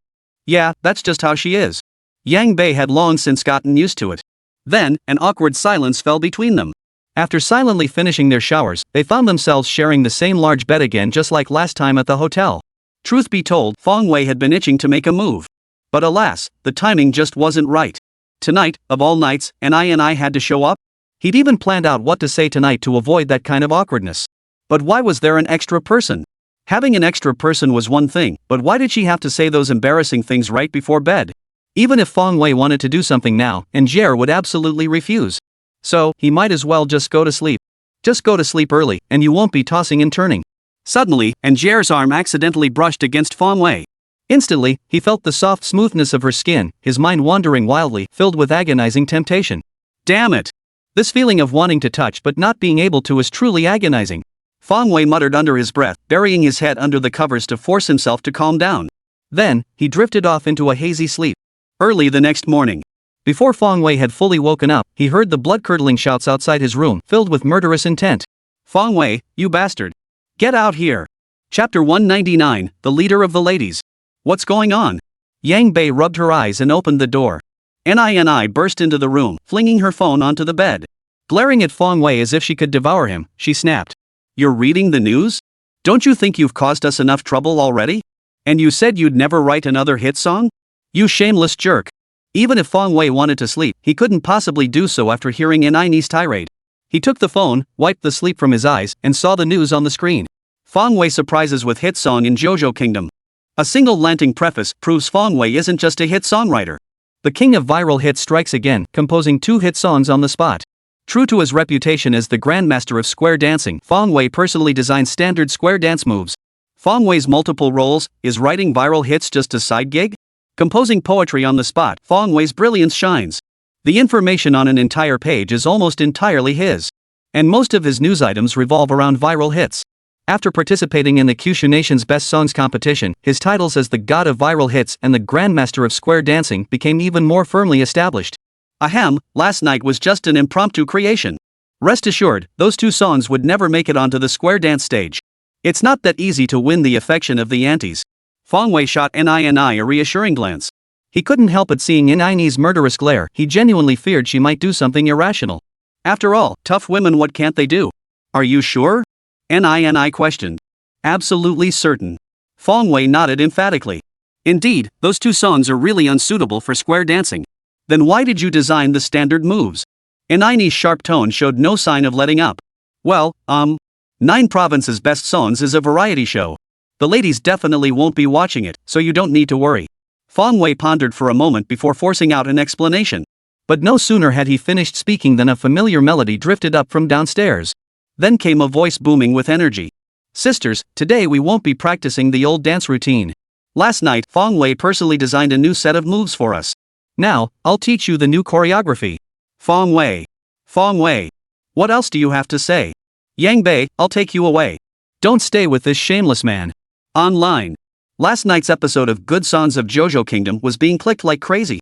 Yeah, that's just how she is. Yang Bei had long since gotten used to it. Then, an awkward silence fell between them. After silently finishing their showers, they found themselves sharing the same large bed again, just like last time at the hotel. Truth be told, Fong Wei had been itching to make a move. But alas, the timing just wasn't right. Tonight, of all nights, Ni had to show up? He'd even planned out what to say tonight to avoid that kind of awkwardness. But why was there an extra person? Having an extra person was one thing, but why did she have to say those embarrassing things right before bed? Even if Fong Wei wanted to do something now, and Jer would absolutely refuse. So, he might as well just go to sleep. Just go to sleep early, and you won't be tossing and turning. Suddenly, Jer's arm accidentally brushed against Fong Wei. Instantly, he felt the soft smoothness of her skin, his mind wandering wildly, filled with agonizing temptation. Damn it! This feeling of wanting to touch but not being able to is truly agonizing. Fong Wei muttered under his breath, burying his head under the covers to force himself to calm down. Then, he drifted off into a hazy sleep. Early the next morning. Before Fong Wei had fully woken up, he heard the blood-curdling shouts outside his room, filled with murderous intent. Fong Wei, you bastard! Get out here! Chapter 199, The Leader of the Ladies. What's going on? Yang Bei rubbed her eyes and opened the door. Ni burst into the room, flinging her phone onto the bed. Glaring at Fong Wei as if she could devour him, she snapped. You're reading the news? Don't you think you've caused us enough trouble already? And you said you'd never write another hit song? You shameless jerk. Even if Fong Wei wanted to sleep, he couldn't possibly do so after hearing Ni's tirade. He took the phone, wiped the sleep from his eyes, and saw the news on the screen. Fong Wei surprises with hit song in JoJo Kingdom. A single lanting preface proves Fong Wei isn't just a hit songwriter. The king of viral hits strikes again, composing 2 hit songs on the spot. True to his reputation as the grandmaster of square dancing, Fong Wei personally designed standard square dance moves. Fong Wei's multiple roles, is writing viral hits just a side gig? Composing poetry on the spot, Fong Wei's brilliance shines. The information on an entire page is almost entirely his. And most of his news items revolve around viral hits. After participating in the Kyushu Nation's Best Songs competition, his titles as the God of Viral Hits and the Grandmaster of Square Dancing became even more firmly established. Ahem, last night was just an impromptu creation. Rest assured, those 2 songs would never make it onto the square dance stage. It's not that easy to win the affection of the aunties. Fong Wei shot Ni a reassuring glance. He couldn't help but seeing Ni's murderous glare, he genuinely feared she might do something irrational. After all, tough women, what can't they do? Are you sure? Ni questioned. Absolutely certain. Fong Wei nodded emphatically. Indeed, those 2 songs are really unsuitable for square dancing. Then why did you design the standard moves? Ni's sharp tone showed no sign of letting up. Well, 9 Province's Best Songs is a variety show. The ladies definitely won't be watching it, so you don't need to worry. Fong Wei pondered for a moment before forcing out an explanation. But no sooner had he finished speaking than a familiar melody drifted up from downstairs. Then came a voice booming with energy. Sisters, today we won't be practicing the old dance routine. Last night, Fong Wei personally designed a new set of moves for us. Now, I'll teach you the new choreography. Fong Wei. Fong Wei. What else do you have to say? Yang Bei, I'll take you away. Don't stay with this shameless man. Online. Last night's episode of Good Songs of JoJo Kingdom was being clicked like crazy.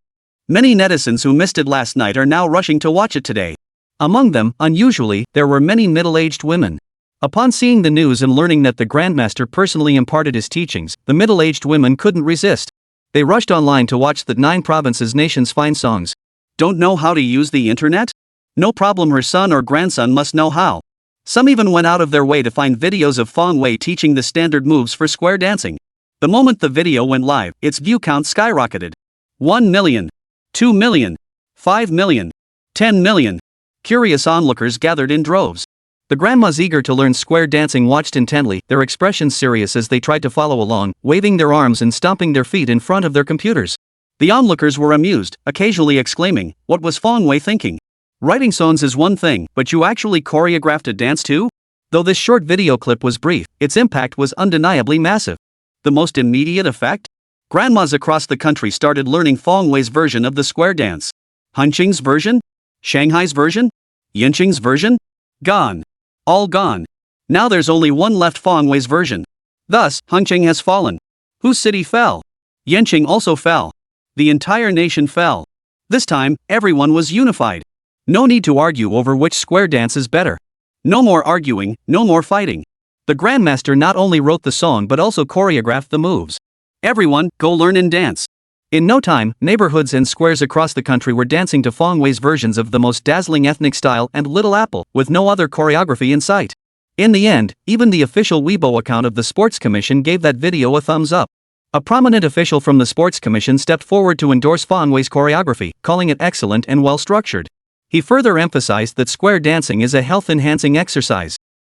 Many netizens who missed it last night are now rushing to watch it today. Among them, unusually, there were many middle-aged women. Upon seeing the news and learning that the Grandmaster personally imparted his teachings, the middle-aged women couldn't resist. They rushed online to watch the 9 Provinces Nation's fine songs. Don't know how to use the internet? No problem, her son or grandson must know how. Some even went out of their way to find videos of Fong Wei teaching the standard moves for square dancing. The moment the video went live, its view count skyrocketed. 1 million. 2 million. 5 million. 10 million. Curious onlookers gathered in droves. The grandmas eager to learn square dancing watched intently, their expressions serious as they tried to follow along, waving their arms and stomping their feet in front of their computers. The onlookers were amused, occasionally exclaiming, "What was Fong Wei thinking? Writing songs is one thing, but you actually choreographed a dance too?" Though this short video clip was brief, its impact was undeniably massive. The most immediate effect? Grandmas across the country started learning Fong Wei's version of the square dance. Hunqing's version? Shanghai's version? Yinqing's version? Gone. All gone. Now there's only one left, Fong Wei's version. Thus, Hunqing has fallen. Whose city fell? Yinqing also fell. The entire nation fell. This time, everyone was unified. No need to argue over which square dance is better. No more arguing, no more fighting. The Grandmaster not only wrote the song but also choreographed the moves. Everyone, go learn and dance. In no time, neighborhoods and squares across the country were dancing to Fong Wei's versions of the most dazzling ethnic style and Little Apple, with no other choreography in sight. In the end, even the official Weibo account of the Sports Commission gave that video a thumbs up. A prominent official from the Sports Commission stepped forward to endorse Fong Wei's choreography, calling it excellent and well-structured. He further emphasized that square dancing is a health-enhancing exercise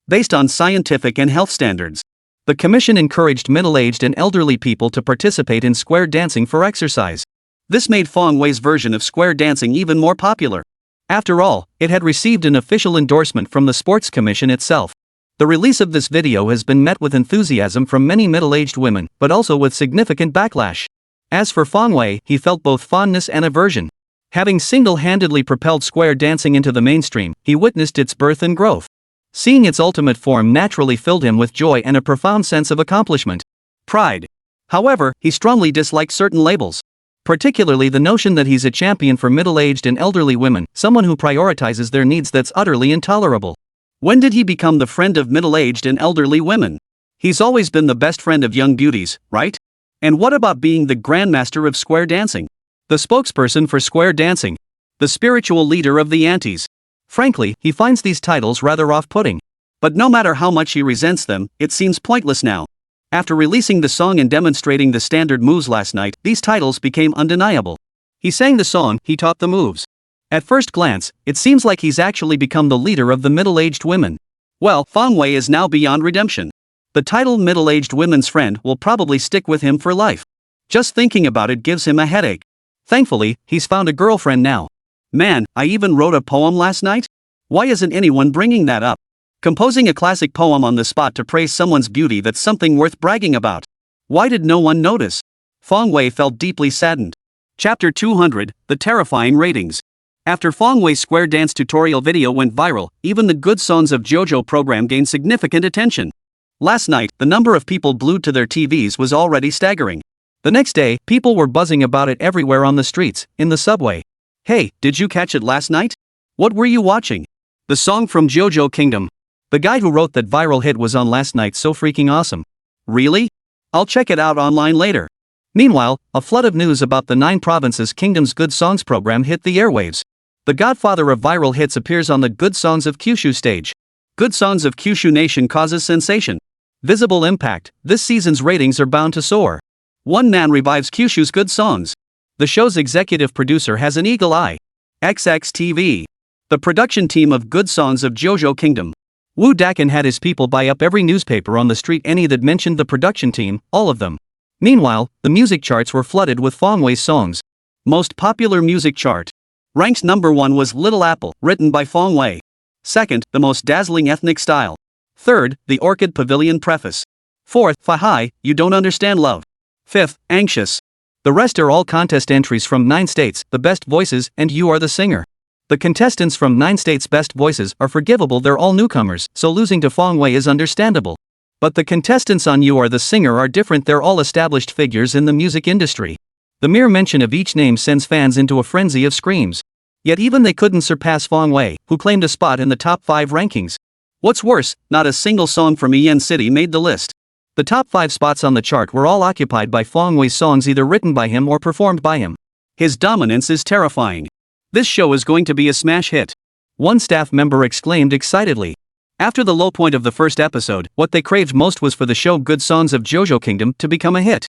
based on scientific and health standards. The commission encouraged middle-aged and elderly people to participate in square dancing for exercise. This made Fong Wei's version of square dancing even more popular. After all, it had received an official endorsement from the Sports Commission itself. The release of this video has been met with enthusiasm from many middle-aged women, but also with significant backlash. As for Fong Wei, he felt both fondness and aversion. Having single-handedly propelled square dancing into the mainstream, he witnessed its birth and growth. Seeing its ultimate form naturally filled him with joy and a profound sense of accomplishment. Pride. However, he strongly disliked certain labels. Particularly the notion that he's a champion for middle-aged and elderly women, someone who prioritizes their needs. That's utterly intolerable. When did he become the friend of middle-aged and elderly women? He's always been the best friend of young beauties, right? And what about being the grandmaster of square dancing? The spokesperson for square dancing? The spiritual leader of the aunties? Frankly, he finds these titles rather off-putting. But no matter how much he resents them, it seems pointless now. After releasing the song and demonstrating the standard moves last night, these titles became undeniable. He sang the song, he taught the moves. At first glance, it seems like he's actually become the leader of the middle-aged women. Well, Fong Wei is now beyond redemption. The title middle-aged women's friend will probably stick with him for life. Just thinking about it gives him a headache. Thankfully, he's found a girlfriend now. Man, I even wrote a poem last night? Why isn't anyone bringing that up? Composing a classic poem on the spot to praise someone's beauty, that's something worth bragging about. Why did no one notice? Fong Wei felt deeply saddened. Chapter 200, The Terrifying Ratings. After Fong Wei's square dance tutorial video went viral, even the Good Songs of JoJo program gained significant attention. Last night, the number of people glued to their TVs was already staggering. The next day, people were buzzing about it everywhere on the streets, in the subway. Hey, did you catch it last night? What were you watching? The song from JoJo Kingdom. The guy who wrote that viral hit was on last night. So freaking awesome. Really? I'll check it out online later. Meanwhile, a flood of news about the 9 Provinces Kingdom's Good Songs program hit the airwaves. The godfather of viral hits appears on the Good Songs of Kyushu stage. Good Songs of Kyushu Nation causes sensation. Visible impact. This season's ratings are bound to soar. One man revives Kyushu's good songs. The show's executive producer has an eagle eye. XXTV. The production team of Good Songs of JoJo Kingdom. Woo Dakin had his people buy up every newspaper on the street any that mentioned the production team, all of them. Meanwhile, the music charts were flooded with Fong Wei's songs. Most popular music chart. Ranked number 1 was Little Apple, written by Fong Wei. Second, The Most Dazzling Ethnic Style. Third, The Orchid Pavilion Preface. Fourth, Fahai, You Don't Understand Love. Fifth, Anxious. The rest are all contest entries from 9 states, the best voices, and You Are the Singer. The contestants from 9 states' best voices are forgivable, they're all newcomers, so losing to Fong Wei is understandable. But the contestants on You Are the Singer are different, they're all established figures in the music industry. The mere mention of each name sends fans into a frenzy of screams. Yet even they couldn't surpass Fong Wei, who claimed a spot in the top 5 rankings. What's worse, not a single song from Ian City made the list. The top 5 spots on the chart were all occupied by Fong Wei's songs, either written by him or performed by him. His dominance is terrifying. This show is going to be a smash hit. One staff member exclaimed excitedly. After the low point of the first episode, what they craved most was for the show Good Songs of JoJo Kingdom to become a hit.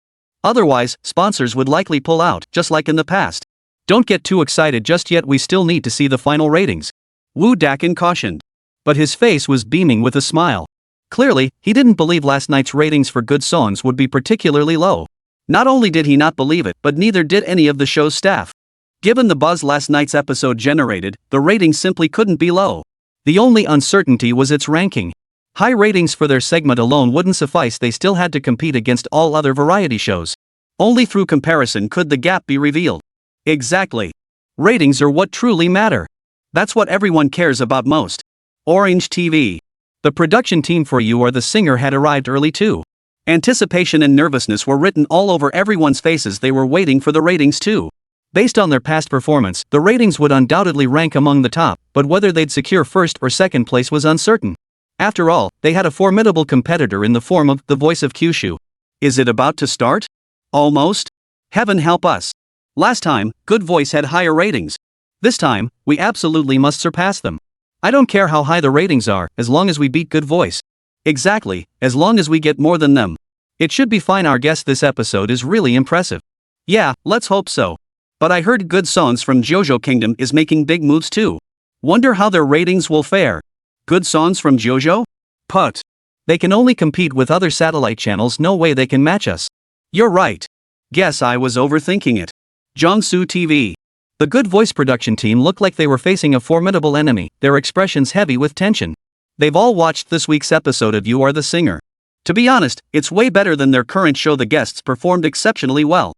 Otherwise, sponsors would likely pull out, just like in the past. Don't get too excited just yet, we still need to see the final ratings. Woo Dakin cautioned. But his face was beaming with a smile. Clearly, he didn't believe last night's ratings for Good Songs would be particularly low. Not only did he not believe it, but neither did any of the show's staff. Given the buzz last night's episode generated, the ratings simply couldn't be low. The only uncertainty was its ranking. High ratings for their segment alone wouldn't suffice, they still had to compete against all other variety shows. Only through comparison could the gap be revealed. Exactly. Ratings are what truly matter. That's what everyone cares about most. Orange TV. The production team for You Are the Singer had arrived early too. Anticipation and nervousness were written all over everyone's faces, they were waiting for the ratings too. Based on their past performance, the ratings would undoubtedly rank among the top, but whether they'd secure first or second place was uncertain. After all, they had a formidable competitor in the form of The Voice of Kyushu. Is it about to start? Almost? Heaven help us. Last time, Good Voice had higher ratings. This time, we absolutely must surpass them. I don't care how high the ratings are, as long as we beat Good Voice. Exactly, as long as we get more than them. It should be fine. Our guest this episode is really impressive. Yeah, let's hope so. But I heard Good Songs from JoJo Kingdom is making big moves too. Wonder how their ratings will fare. Good Songs from JoJo? Put. They can only compete with other satellite channels, no way they can match us. You're right. Guess I was overthinking it. Jiangsu TV. The Good Voice production team looked like they were facing a formidable enemy, their expressions heavy with tension. They've all watched this week's episode of You Are the Singer. To be honest, it's way better than their current show. The guests performed exceptionally well.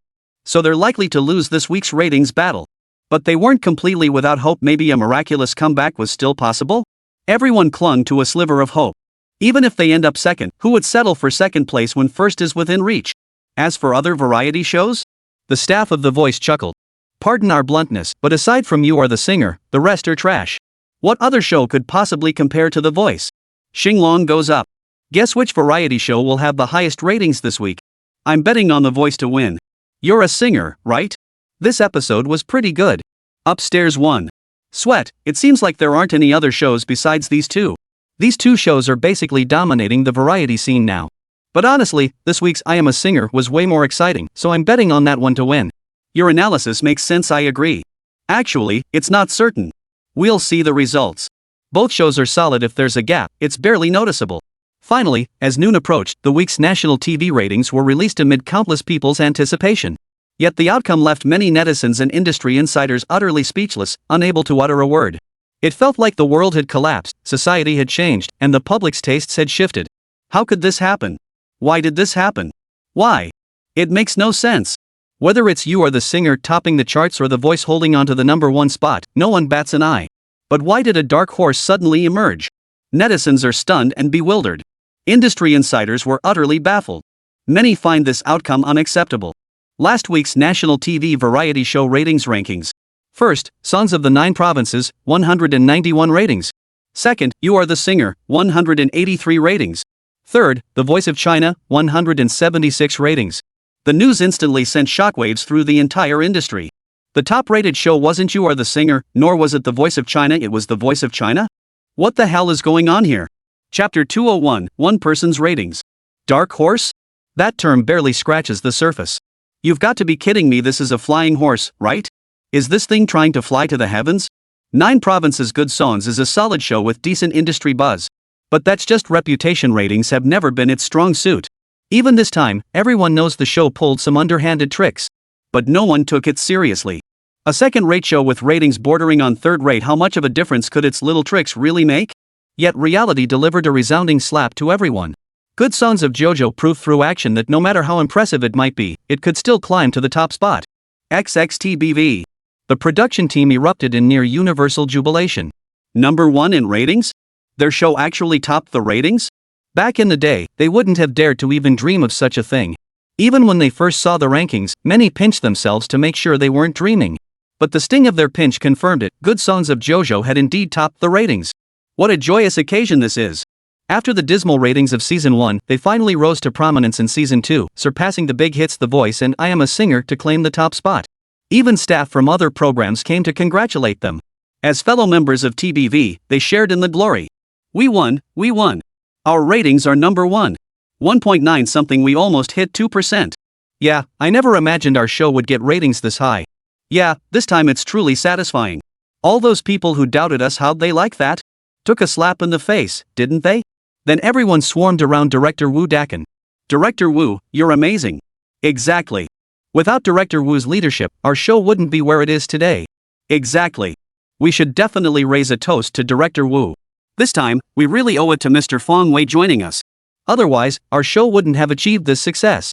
So they're likely to lose this week's ratings battle. But they weren't completely without hope. Maybe a miraculous comeback was still possible? Everyone clung to a sliver of hope. Even if they end up second, who would settle for second place when first is within reach? As for other variety shows? The staff of The Voice chuckled. Pardon our bluntness, but aside from You Are the Singer, the rest are trash. What other show could possibly compare to The Voice? Xinglong goes up. Guess which variety show will have the highest ratings this week? I'm betting on The Voice to win. You're a singer, right? This episode was pretty good. Upstairs won. Sweat, it seems like there aren't any other shows besides these two. These two shows are basically dominating the variety scene now. But honestly, this week's I Am a Singer was way more exciting, so I'm betting on that one to win. Your analysis makes sense, I agree. Actually, it's not certain. We'll see the results. Both shows are solid. If there's a gap, it's barely noticeable. Finally, as noon approached, the week's national TV ratings were released amid countless people's anticipation. Yet the outcome left many netizens and industry insiders utterly speechless, unable to utter a word. It felt like the world had collapsed, society had changed, and the public's tastes had shifted. How could this happen? Why did this happen? Why? It makes no sense. Whether it's You Are the Singer topping the charts or The Voice holding onto the #1 spot, no one bats an eye. But why did a dark horse suddenly emerge? Netizens are stunned and bewildered. Industry insiders were utterly baffled. Many find this outcome unacceptable. Last week's national TV variety show ratings rankings. First, Songs of the Nine Provinces, 191 ratings. Second, You Are the Singer, 183 ratings. Third, The Voice of China, 176 ratings. The news instantly sent shockwaves through the entire industry. The top-rated show wasn't You Are the Singer, nor was it The Voice of China, it was The Voice of China? What the hell is going on here? Chapter 201, One Person's Ratings. Dark horse? That term barely scratches the surface. You've got to be kidding me, this is a flying horse, right? Is this thing trying to fly to the heavens? Nine Provinces Good Songs is a solid show with decent industry buzz. But that's just reputation. Ratings have never been its strong suit. Even this time, everyone knows the show pulled some underhanded tricks. But no one took it seriously. A second-rate show with ratings bordering on third-rate, how much of a difference could its little tricks really make? Yet reality delivered a resounding slap to everyone. Good Songs of JoJo proved through action that no matter how impressive it might be, it could still climb to the top spot. XXTBV. The production team erupted in near universal jubilation. #1 in ratings? Their show actually topped the ratings? Back in the day, they wouldn't have dared to even dream of such a thing. Even when they first saw the rankings, many pinched themselves to make sure they weren't dreaming. But the sting of their pinch confirmed it. Good Songs of JoJo had indeed topped the ratings. What a joyous occasion this is. After the dismal ratings of Season 1, they finally rose to prominence in Season 2, surpassing the big hits The Voice and I Am a Singer to claim the top spot. Even staff from other programs came to congratulate them. As fellow members of TBV, they shared in the glory. We won, we won. Our ratings are #1. 1.9 something, we almost hit 2%. Yeah, I never imagined our show would get ratings this high. Yeah, this time it's truly satisfying. All those people who doubted us, how'd they like that? Took a slap in the face, didn't they? Then everyone swarmed around director Woo Dakin. Director Woo, you're amazing. Exactly. Without Director Woo's leadership, our show wouldn't be where it is today. Exactly. We should definitely raise a toast to Director Woo. This time, we really owe it to Mr. Fong Wei joining us. Otherwise, our show wouldn't have achieved this success.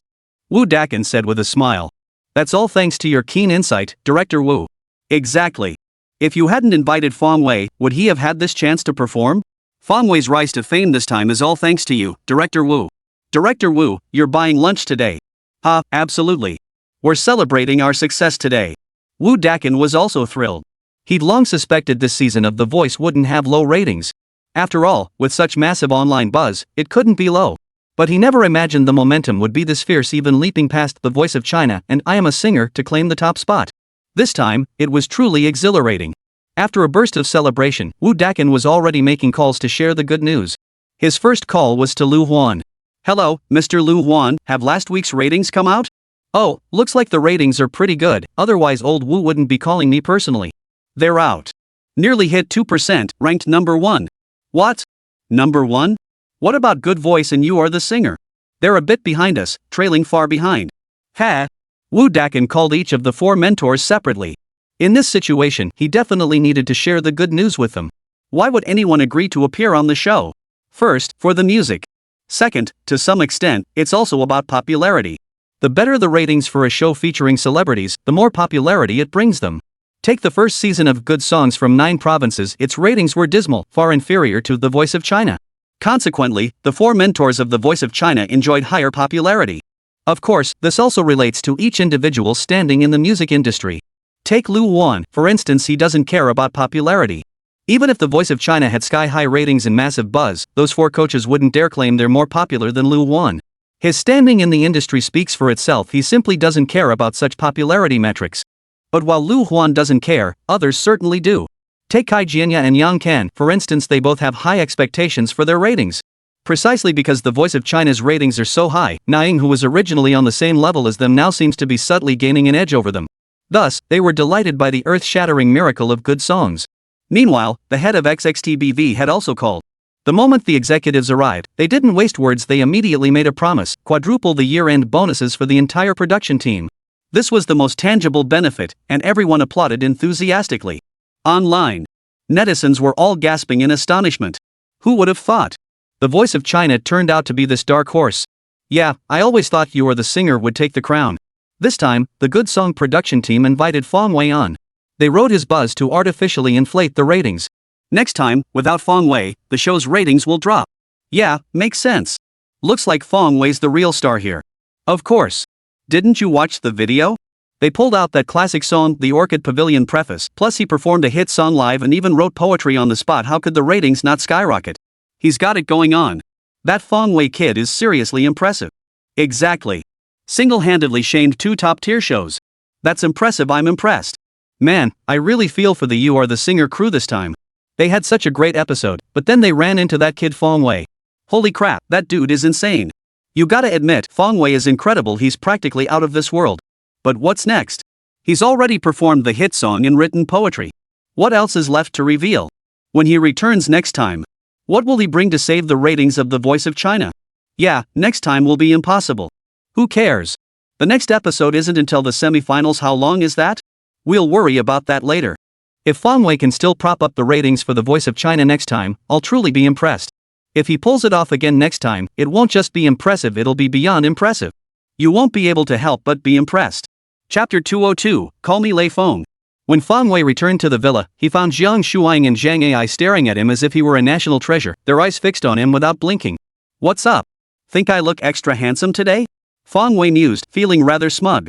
Woo Dakin said with a smile. That's all thanks to your keen insight, Director Woo. Exactly. If you hadn't invited Fong Wei, would he have had this chance to perform? Fong Wei's rise to fame this time is all thanks to you, Director Woo. Director Woo, you're buying lunch today. Absolutely. We're celebrating our success today. Woo Dakin was also thrilled. He'd long suspected this season of The Voice wouldn't have low ratings. After all, with such massive online buzz, it couldn't be low. But he never imagined the momentum would be this fierce, even leaping past The Voice of China and I Am a Singer to claim the top spot. This time, it was truly exhilarating. After a burst of celebration, Woo Dakin was already making calls to share the good news. His first call was to Lu Huan. Hello, Mr. Lu Huan, have last week's ratings come out? Oh, looks like the ratings are pretty good, otherwise old Wu wouldn't be calling me personally. They're out. Nearly hit 2%, ranked number 1. What? Number 1? What about Good Voice and You Are the Singer? They're a bit behind us, trailing far behind. Ha! Wu Dakin called each of the 4 mentors separately. In this situation, he definitely needed to share the good news with them. Why would anyone agree to appear on the show? First, for the music. Second, to some extent, it's also about popularity. The better the ratings for a show featuring celebrities, the more popularity it brings them. Take the first season of Good Songs from 9 Provinces, its ratings were dismal, far inferior to The Voice of China. Consequently, the 4 mentors of The Voice of China enjoyed higher popularity. Of course, this also relates to each individual's standing in the music industry. Take Lu Wan, for instance, he doesn't care about popularity. Even if The Voice of China had sky-high ratings and massive buzz, those 4 coaches wouldn't dare claim they're more popular than Lu Wan. His standing in the industry speaks for itself, he simply doesn't care about such popularity metrics. But while Lu Huan doesn't care, others certainly do. Take Kai Jianya and Yang Kan, for instance, they both have high expectations for their ratings. Precisely because The Voice of China's ratings are so high, Naing, who was originally on the same level as them, now seems to be subtly gaining an edge over them. Thus, they were delighted by the earth-shattering miracle of Good Songs. Meanwhile, the head of XXTBV had also called. The moment the executives arrived, they didn't waste words, they immediately made a promise: quadruple the year-end bonuses for the entire production team. This was the most tangible benefit, and everyone applauded enthusiastically. Online, netizens were all gasping in astonishment. Who would have thought? The Voice of China turned out to be this dark horse. Yeah, I always thought You Are the Singer would take the crown. This time, the Good Song production team invited Fong Wei on. They rode his buzz to artificially inflate the ratings. Next time, without Fong Wei, the show's ratings will drop. Yeah, makes sense. Looks like Fong Wei's the real star here. Of course. Didn't you watch the video? They pulled out that classic song, The Orchid Pavilion preface, plus he performed a hit song live and even wrote poetry on the spot. How could the ratings not skyrocket? He's got it going on. That Fong Wei kid is seriously impressive. Exactly. Single-handedly shamed 2 top-tier shows. That's impressive, I'm impressed. Man, I really feel for the You Are the Singer crew this time. They had such a great episode, but then they ran into that kid Fong Wei. Holy crap, that dude is insane. You gotta admit, Fong Wei is incredible, he's practically out of this world. But what's next? He's already performed the hit song and written poetry. What else is left to reveal? When he returns next time, what will he bring to save the ratings of The Voice of China? Yeah, next time will be impossible. Who cares? The next episode isn't until the semifinals. How long is that? We'll worry about that later. If Fong Wei can still prop up the ratings for The Voice of China next time, I'll truly be impressed. If he pulls it off again next time, it won't just be impressive, it'll be beyond impressive. You won't be able to help but be impressed. Chapter 202, Call Me Lei Feng. When Fong Wei returned to the villa, he found Jiang Shuang and Zhang Ai staring at him as if he were a national treasure, their eyes fixed on him without blinking. What's up? Think I look extra handsome today? Fong Wei mused, feeling rather smug.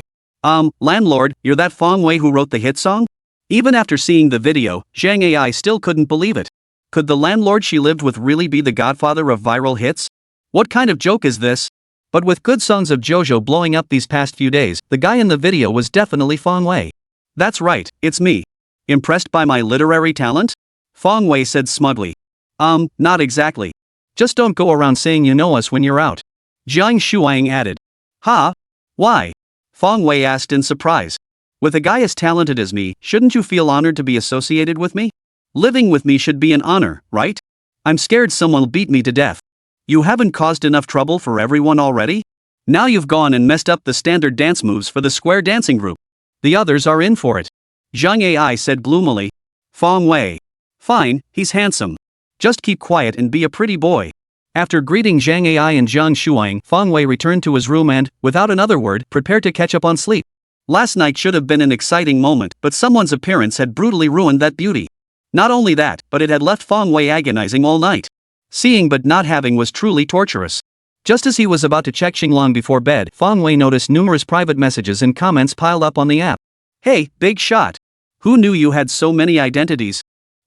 Landlord, you're that Fong Wei who wrote the hit song? Even after seeing the video, Zhang Ai still couldn't believe it. Could the landlord she lived with really be the godfather of viral hits? What kind of joke is this? But with Good Songs of JoJo blowing up these past few days, the guy in the video was definitely Fong Wei. That's right, it's me. Impressed by my literary talent? Fong Wei said smugly. Not exactly. Just don't go around saying you know us when you're out. Jiang Shuang added. Huh? Why? Fong Wei asked in surprise. With a guy as talented as me, shouldn't you feel honored to be associated with me? Living with me should be an honor, right? I'm scared someone'll beat me to death. You haven't caused enough trouble for everyone already? Now you've gone and messed up the standard dance moves for the square dancing group. The others are in for it. Zhang Ai said gloomily. Fong Wei. Fine, he's handsome. Just keep quiet and be a pretty boy. After greeting Zhang Ai and Jiang Shuang, Fong Wei returned to his room and, without another word, prepared to catch up on sleep. Last night should have been an exciting moment, but someone's appearance had brutally ruined that beauty. Not only that, but it had left Fong Wei agonizing all night. Seeing but not having was truly torturous. Just as he was about to check Xinglong before bed, Fong Wei noticed numerous private messages and comments piled up on the app. Hey, big shot. Who knew you had so many identities?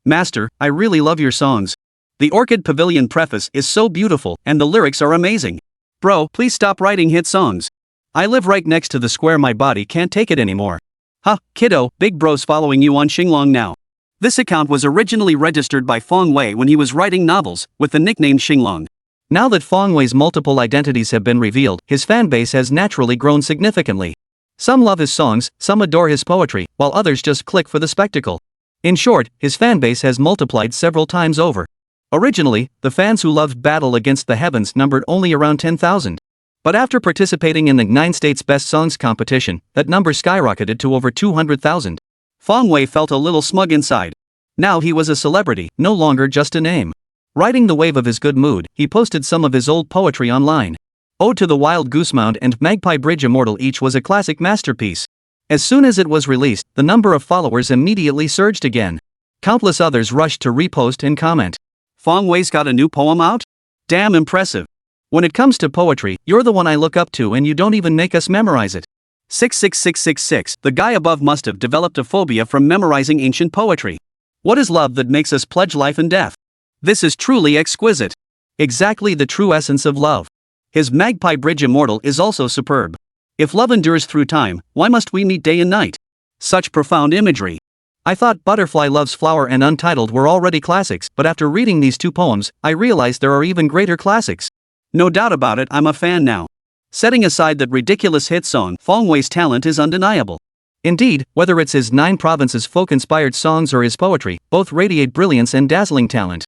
Master, I really love your songs. The Orchid Pavilion preface is so beautiful, and the lyrics are amazing. Bro, please stop writing hit songs. I live right next to the square, my body can't take it anymore. Huh, kiddo, big bro's following you on Xinglong now. This account was originally registered by Fong Wei when he was writing novels, with the nickname Xinglong. Now that Fong Wei's multiple identities have been revealed, his fanbase has naturally grown significantly. Some love his songs, some adore his poetry, while others just click for the spectacle. In short, his fanbase has multiplied several times over. Originally, the fans who loved Battle Against the Heavens numbered only around 10,000. But after participating in the 9 States Best Songs competition, that number skyrocketed to over 200,000. Fong Wei felt a little smug inside. Now he was a celebrity, no longer just a name. Riding the wave of his good mood, he posted some of his old poetry online. Ode to the Wild Goose Mound and Magpie Bridge Immortal each was a classic masterpiece. As soon as it was released, the number of followers immediately surged again. Countless others rushed to repost and comment. Fong Wei's got a new poem out? Damn impressive. When it comes to poetry, you're the one I look up to and you don't even make us memorize it. 66666. The guy above must have developed a phobia from memorizing ancient poetry. What is love that makes us pledge life and death? This is truly exquisite. Exactly the true essence of love. His Magpie Bridge Immortal is also superb. If love endures through time, why must we meet day and night? Such profound imagery. I thought Butterfly Loves Flower and Untitled were already classics, but after reading these 2 poems, I realized there are even greater classics. No doubt about it, I'm a fan now. Setting aside that ridiculous hit song, Fong Wei's talent is undeniable. Indeed, whether it's his 9 provinces folk-inspired songs or his poetry, both radiate brilliance and dazzling talent.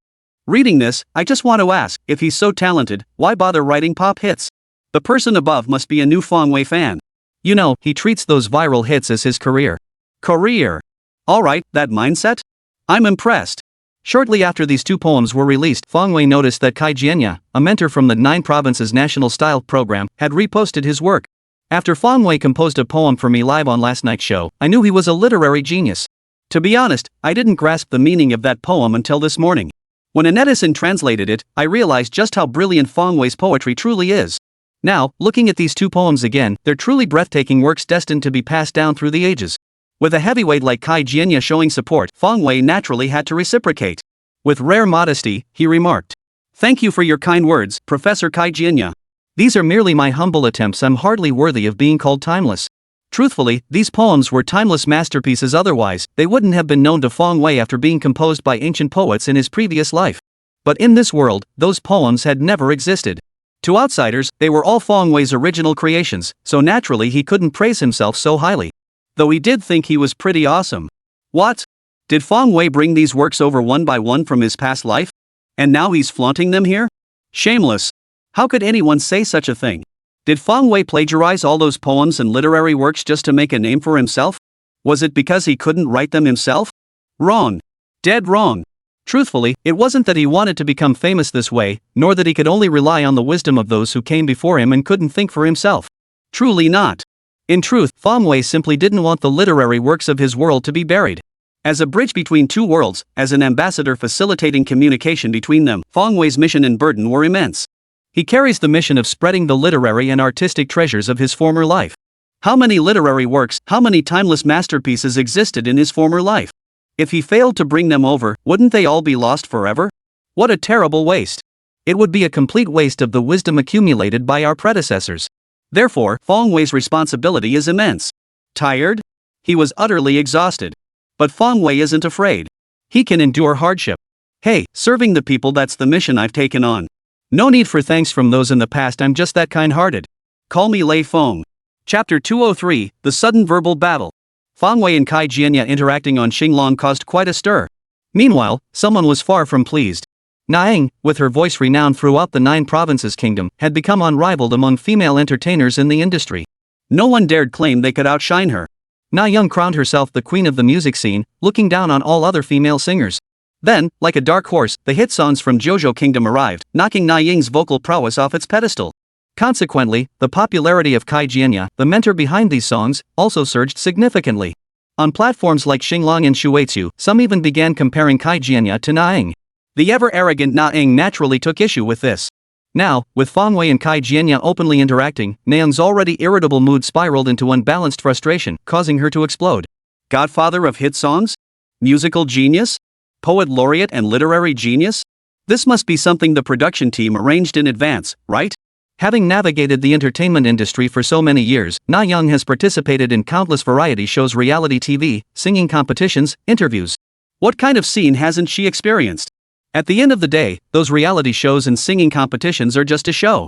Reading this, I just want to ask, if he's so talented, why bother writing pop hits? The person above must be a new Fong Wei fan. You know, he treats those viral hits as his career. Career. Alright, that mindset? I'm impressed. Shortly after these 2 poems were released, Fong Wei noticed that Kai Jianya, a mentor from the 9 Provinces National Style Program, had reposted his work. After Fong Wei composed a poem for me live on last night's show, I knew he was a literary genius. To be honest, I didn't grasp the meaning of that poem until this morning. When a netizen translated it, I realized just how brilliant Fong Wei's poetry truly is. Now, looking at these 2 poems again, they're truly breathtaking works destined to be passed down through the ages. With a heavyweight like Kai Jianya showing support, Fong Wei naturally had to reciprocate. With rare modesty, he remarked, "Thank you for your kind words, Professor Kai Jianya. These are merely my humble attempts. I'm hardly worthy of being called timeless." Truthfully, these poems were timeless masterpieces, otherwise, they wouldn't have been known to Fong Wei after being composed by ancient poets in his previous life. But in this world, those poems had never existed. To outsiders, they were all Fong Wei's original creations, so naturally he couldn't praise himself so highly. Though he did think he was pretty awesome. What? Did Fong Wei bring these works over one by one from his past life? And now he's flaunting them here? Shameless. How could anyone say such a thing? Did Fong Wei plagiarize all those poems and literary works just to make a name for himself? Was it because he couldn't write them himself? Wrong. Dead wrong. Truthfully, it wasn't that he wanted to become famous this way, nor that he could only rely on the wisdom of those who came before him and couldn't think for himself. Truly not. In truth, Fong Wei simply didn't want the literary works of his world to be buried. As a bridge between 2 worlds, as an ambassador facilitating communication between them, Fong Wei's mission and burden were immense. He carries the mission of spreading the literary and artistic treasures of his former life. How many literary works, how many timeless masterpieces existed in his former life? If he failed to bring them over, wouldn't they all be lost forever? What a terrible waste. It would be a complete waste of the wisdom accumulated by our predecessors. Therefore, Fong Wei's responsibility is immense. Tired? He was utterly exhausted. But Fong Wei isn't afraid. He can endure hardship. Hey, serving the people, that's the mission I've taken on. No need for thanks from those in the past, I'm just that kind-hearted. Call me Lei Fong. Chapter 203, The Sudden Verbal Battle. Fong Wei and Kai Jianya interacting on Xinglong caused quite a stir. Meanwhile, someone was far from pleased. Naing, with her voice renowned throughout the 9 Provinces Kingdom, had become unrivaled among female entertainers in the industry. No one dared claim they could outshine her. Na Young crowned herself the queen of the music scene, looking down on all other female singers. Then, like a dark horse, the hit songs from JoJo Kingdom arrived, knocking Na Ying's vocal prowess off its pedestal. Consequently, the popularity of Kai Jianya, the mentor behind these songs, also surged significantly. On platforms like Xinglong and Shueitsu, some even began comparing Kai Jianya to Na Ying. The ever-arrogant Na Ying naturally took issue with this. Now, with Fong Wei and Kai Jianya openly interacting, Na Ying's already irritable mood spiraled into unbalanced frustration, causing her to explode. Godfather of hit songs? Musical genius? Poet laureate and literary genius? This must be something the production team arranged in advance, right? Having navigated the entertainment industry for so many years, Na Young has participated in countless variety shows, reality TV, singing competitions, interviews. What kind of scene hasn't she experienced? At the end of the day, those reality shows and singing competitions are just a show.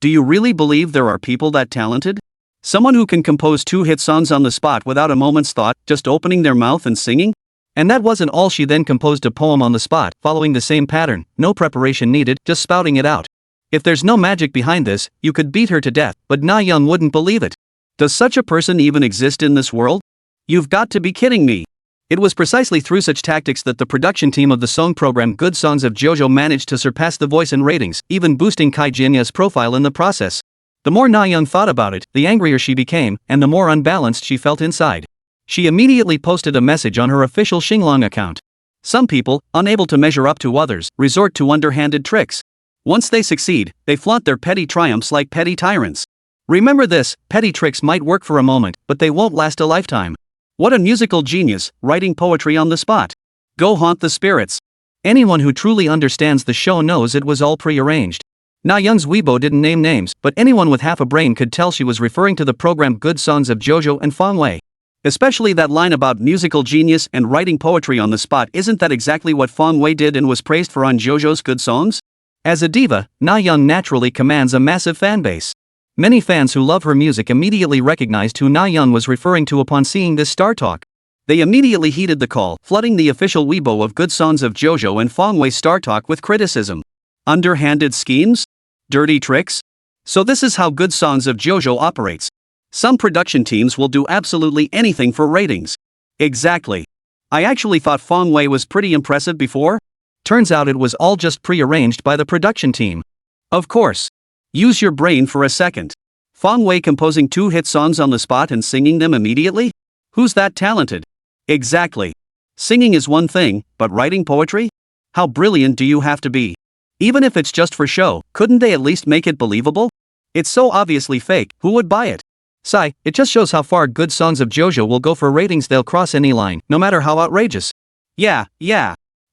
Do you really believe there are people that talented? Someone who can compose 2 hit songs on the spot without a moment's thought, just opening their mouth and singing? And that wasn't all, she then composed a poem on the spot, following the same pattern, no preparation needed, just spouting it out. If there's no magic behind this, you could beat her to death, but Na Young wouldn't believe it. Does such a person even exist in this world? You've got to be kidding me. It was precisely through such tactics that the production team of the song program Good Songs of JoJo managed to surpass The Voice in ratings, even boosting Kai Jianya's profile in the process. The more Na Young thought about it, the angrier she became, and the more unbalanced she felt inside. She immediately posted a message on her official Xinglong account. Some people, unable to measure up to others, resort to underhanded tricks. Once they succeed, they flaunt their petty triumphs like petty tyrants. Remember this, petty tricks might work for a moment, but they won't last a lifetime. What a musical genius, writing poetry on the spot. Go haunt the spirits. Anyone who truly understands the show knows it was all prearranged. Na Young's Weibo didn't name names, but anyone with half a brain could tell she was referring to the program Good Songs of JoJo and Fang Wei. Especially that line about musical genius and writing poetry on the spot. Isn't that exactly what Fang Wei did and was praised for on JoJo's Good Songs? As a diva, Na Young naturally commands a massive fanbase. Many fans who love her music immediately recognized who Na Young was referring to upon seeing this star talk. They immediately heeded the call, flooding the official Weibo of Good Songs of JoJo and Fang Wei star talk with criticism. Underhanded schemes? Dirty tricks? So this is how Good Songs of JoJo operates. Some production teams will do absolutely anything for ratings. Exactly. I actually thought Fang Wei was pretty impressive before. Turns out it was all just prearranged by the production team. Of course. Use your brain for a second. Fang Wei composing 2 hit songs on the spot and singing them immediately? Who's that talented? Exactly. Singing is one thing, but writing poetry? How brilliant do you have to be? Even if it's just for show, couldn't they at least make it believable? It's so obviously fake, who would buy it? Sigh, it just shows how far Good Songs of JoJo will go for ratings. They'll cross any line, no matter how outrageous. Yeah.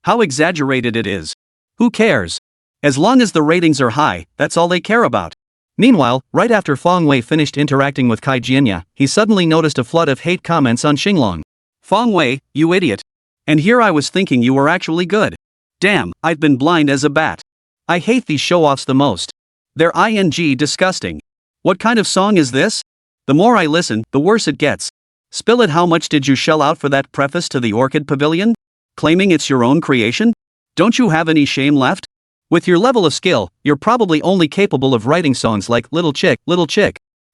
How exaggerated it is. Who cares? As long as the ratings are high, that's all they care about. Meanwhile, right after Fang Wei finished interacting with Kai Jianya, he suddenly noticed a flood of hate comments on Xinglong. Fang Wei, you idiot. And here I was thinking you were actually good. Damn, I've been blind as a bat. I hate these show-offs the most. They're disgusting. What kind of song is this? The more I listen, the worse it gets. Spill it. How much did you shell out for that preface to the Orchid Pavilion? Claiming it's your own creation? Don't you have any shame left? With your level of skill, you're probably only capable of writing songs like Little Chick.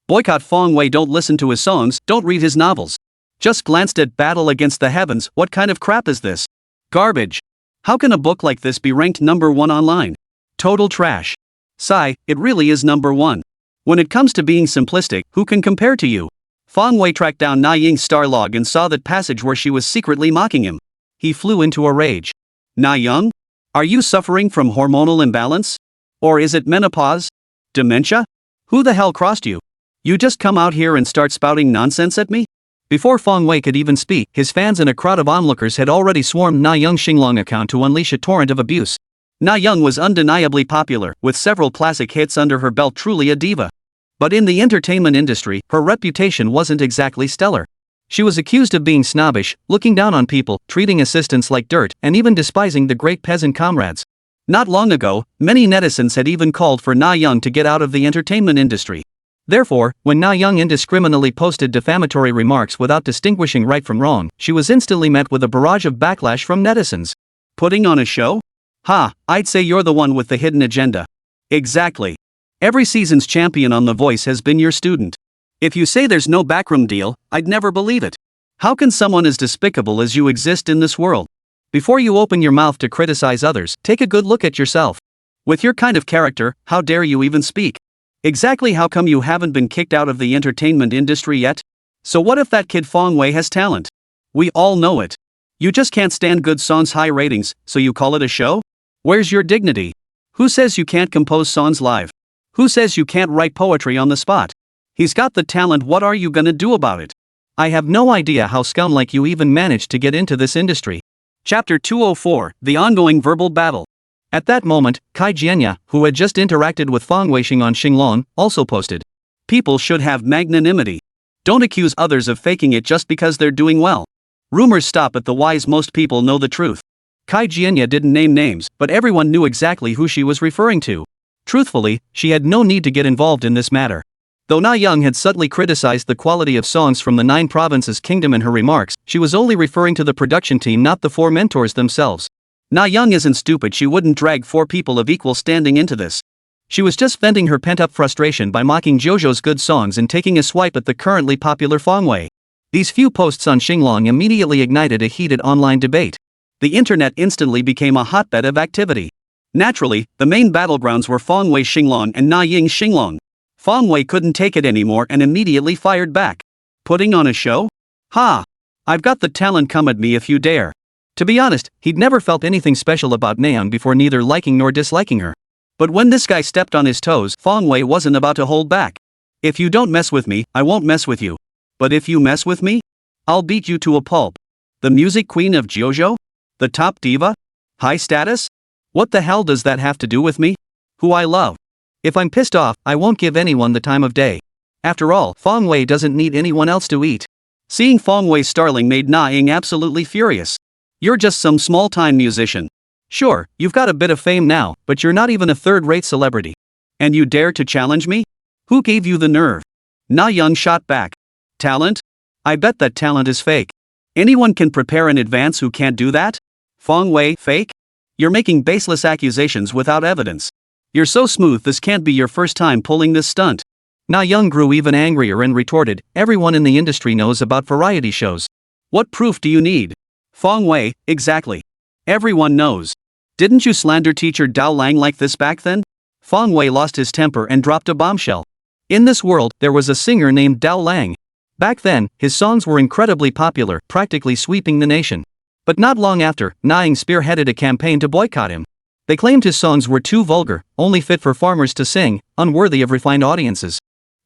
Boycott Fang Wei. Don't listen to his songs, don't read his novels. Just glanced at Battle Against the Heavens. What kind of crap is this? Garbage. How can a book like this be ranked number 1 online? Total trash. Sigh, it really is number 1. When it comes to being simplistic, who can compare to you? Fang Wei tracked down Na Ying's star log and saw that passage where she was secretly mocking him. He flew into a rage. Na Young? Are you suffering from hormonal imbalance? Or is it menopause? Dementia? Who the hell crossed you? You just come out here and start spouting nonsense at me? Before Fang Wei could even speak, his fans and a crowd of onlookers had already swarmed Na Young's Xinglong account to unleash a torrent of abuse. Na Young was undeniably popular, with several classic hits under her belt, truly a diva. But in the entertainment industry, her reputation wasn't exactly stellar. She was accused of being snobbish, looking down on people, treating assistants like dirt, and even despising the great peasant comrades. Not long ago, many netizens had even called for Na Young to get out of the entertainment industry. Therefore, when Na Young indiscriminately posted defamatory remarks without distinguishing right from wrong, she was instantly met with a barrage of backlash from netizens. Putting on a show? Ha, I'd say you're the one with the hidden agenda. Exactly. Every season's champion on The Voice has been your student. If you say there's no backroom deal, I'd never believe it. How can someone as despicable as you exist in this world? Before you open your mouth to criticize others, take a good look at yourself. With your kind of character, how dare you even speak? Exactly. How come you haven't been kicked out of the entertainment industry yet? So what if that kid Fang Wei has talent? We all know it. You just can't stand Good Songs' high ratings, so you call it a show? Where's your dignity? Who says you can't compose songs live? Who says you can't write poetry on the spot? He's got the talent. What are you gonna do about it? I have no idea how scum like you even managed to get into this industry. Chapter 204, The Ongoing Verbal Battle. At that moment, Kai Jianya, who had just interacted with Fang Weixing on Xinglong, also posted. People should have magnanimity. Don't accuse others of faking it just because they're doing well. Rumors stop at the wise. Most people know the truth. Kai Jianya didn't name names, but everyone knew exactly who she was referring to. Truthfully, she had no need to get involved in this matter. Though Na Young had subtly criticized the quality of songs from the 9 Provinces Kingdom in her remarks, she was only referring to the production team, not the 4 mentors themselves. Na Young isn't stupid, she wouldn't drag 4 people of equal standing into this. She was just venting her pent-up frustration by mocking JoJo's good songs and taking a swipe at the currently popular Fangwei. These few posts on Xinglong immediately ignited a heated online debate. The internet instantly became a hotbed of activity. Naturally, the main battlegrounds were Fangwei Xinglong and Na Ying Xinglong. Fangwei couldn't take it anymore and immediately fired back. Putting on a show? Ha! I've got the talent, come at me if you dare. To be honest, he'd never felt anything special about Na Young before, neither liking nor disliking her. But when this guy stepped on his toes, Fangwei wasn't about to hold back. If you don't mess with me, I won't mess with you. But if you mess with me, I'll beat you to a pulp. The music queen of JoJo? The top diva? High status? What the hell does that have to do with me? Who I love. If I'm pissed off, I won't give anyone the time of day. After all, Fangwei doesn't need anyone else to eat. Seeing Fangwei's starling made Na Ying absolutely furious. You're just some small-time musician. Sure, you've got a bit of fame now, but you're not even a third-rate celebrity. And you dare to challenge me? Who gave you the nerve? Na Young shot back. Talent? I bet that talent is fake. Anyone can prepare in advance who can't do that? Fangwei, fake? You're making baseless accusations without evidence. You're so smooth, this can't be your first time pulling this stunt. Na Young grew even angrier and retorted, everyone in the industry knows about variety shows. What proof do you need? Fangwei, exactly. Everyone knows. Didn't you slander teacher Dao Lang like this back then? Fangwei lost his temper and dropped a bombshell. In this world, there was a singer named Dao Lang. Back then, his songs were incredibly popular, practically sweeping the nation. But not long after, Na Ying spearheaded a campaign to boycott him. They claimed his songs were too vulgar, only fit for farmers to sing, unworthy of refined audiences.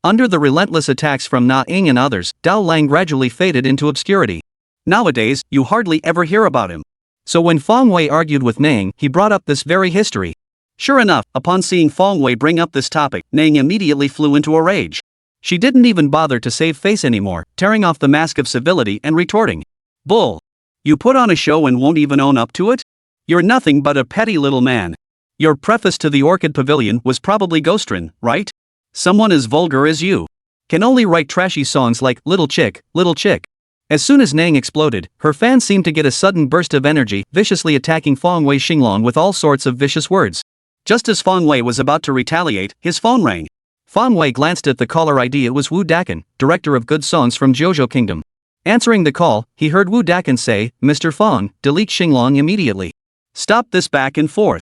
Under the relentless attacks from Na Ying and others, Dao Lang gradually faded into obscurity. Nowadays, you hardly ever hear about him. So when Fangwei argued with Na Ying, he brought up this very history. Sure enough, upon seeing Fangwei bring up this topic, Na Ying immediately flew into a rage. She didn't even bother to save face anymore, tearing off the mask of civility and retorting. Bull. You put on a show and won't even own up to it? You're nothing but a petty little man. Your preface to the Orchid Pavilion was probably Ghostrin, right? Someone as vulgar as you can only write trashy songs like Little Chick, Little Chick. As soon as Na Ying exploded, her fans seemed to get a sudden burst of energy, viciously attacking Fangwei Xinglong with all sorts of vicious words. Just as Fangwei was about to retaliate, his phone rang. Fangwei glanced at the caller ID. It was Wu Dakan, director of good songs from JoJo Kingdom. Answering the call, he heard Wu Dakan say, Mr. Fang, delete Xinglong immediately. Stop this back and forth.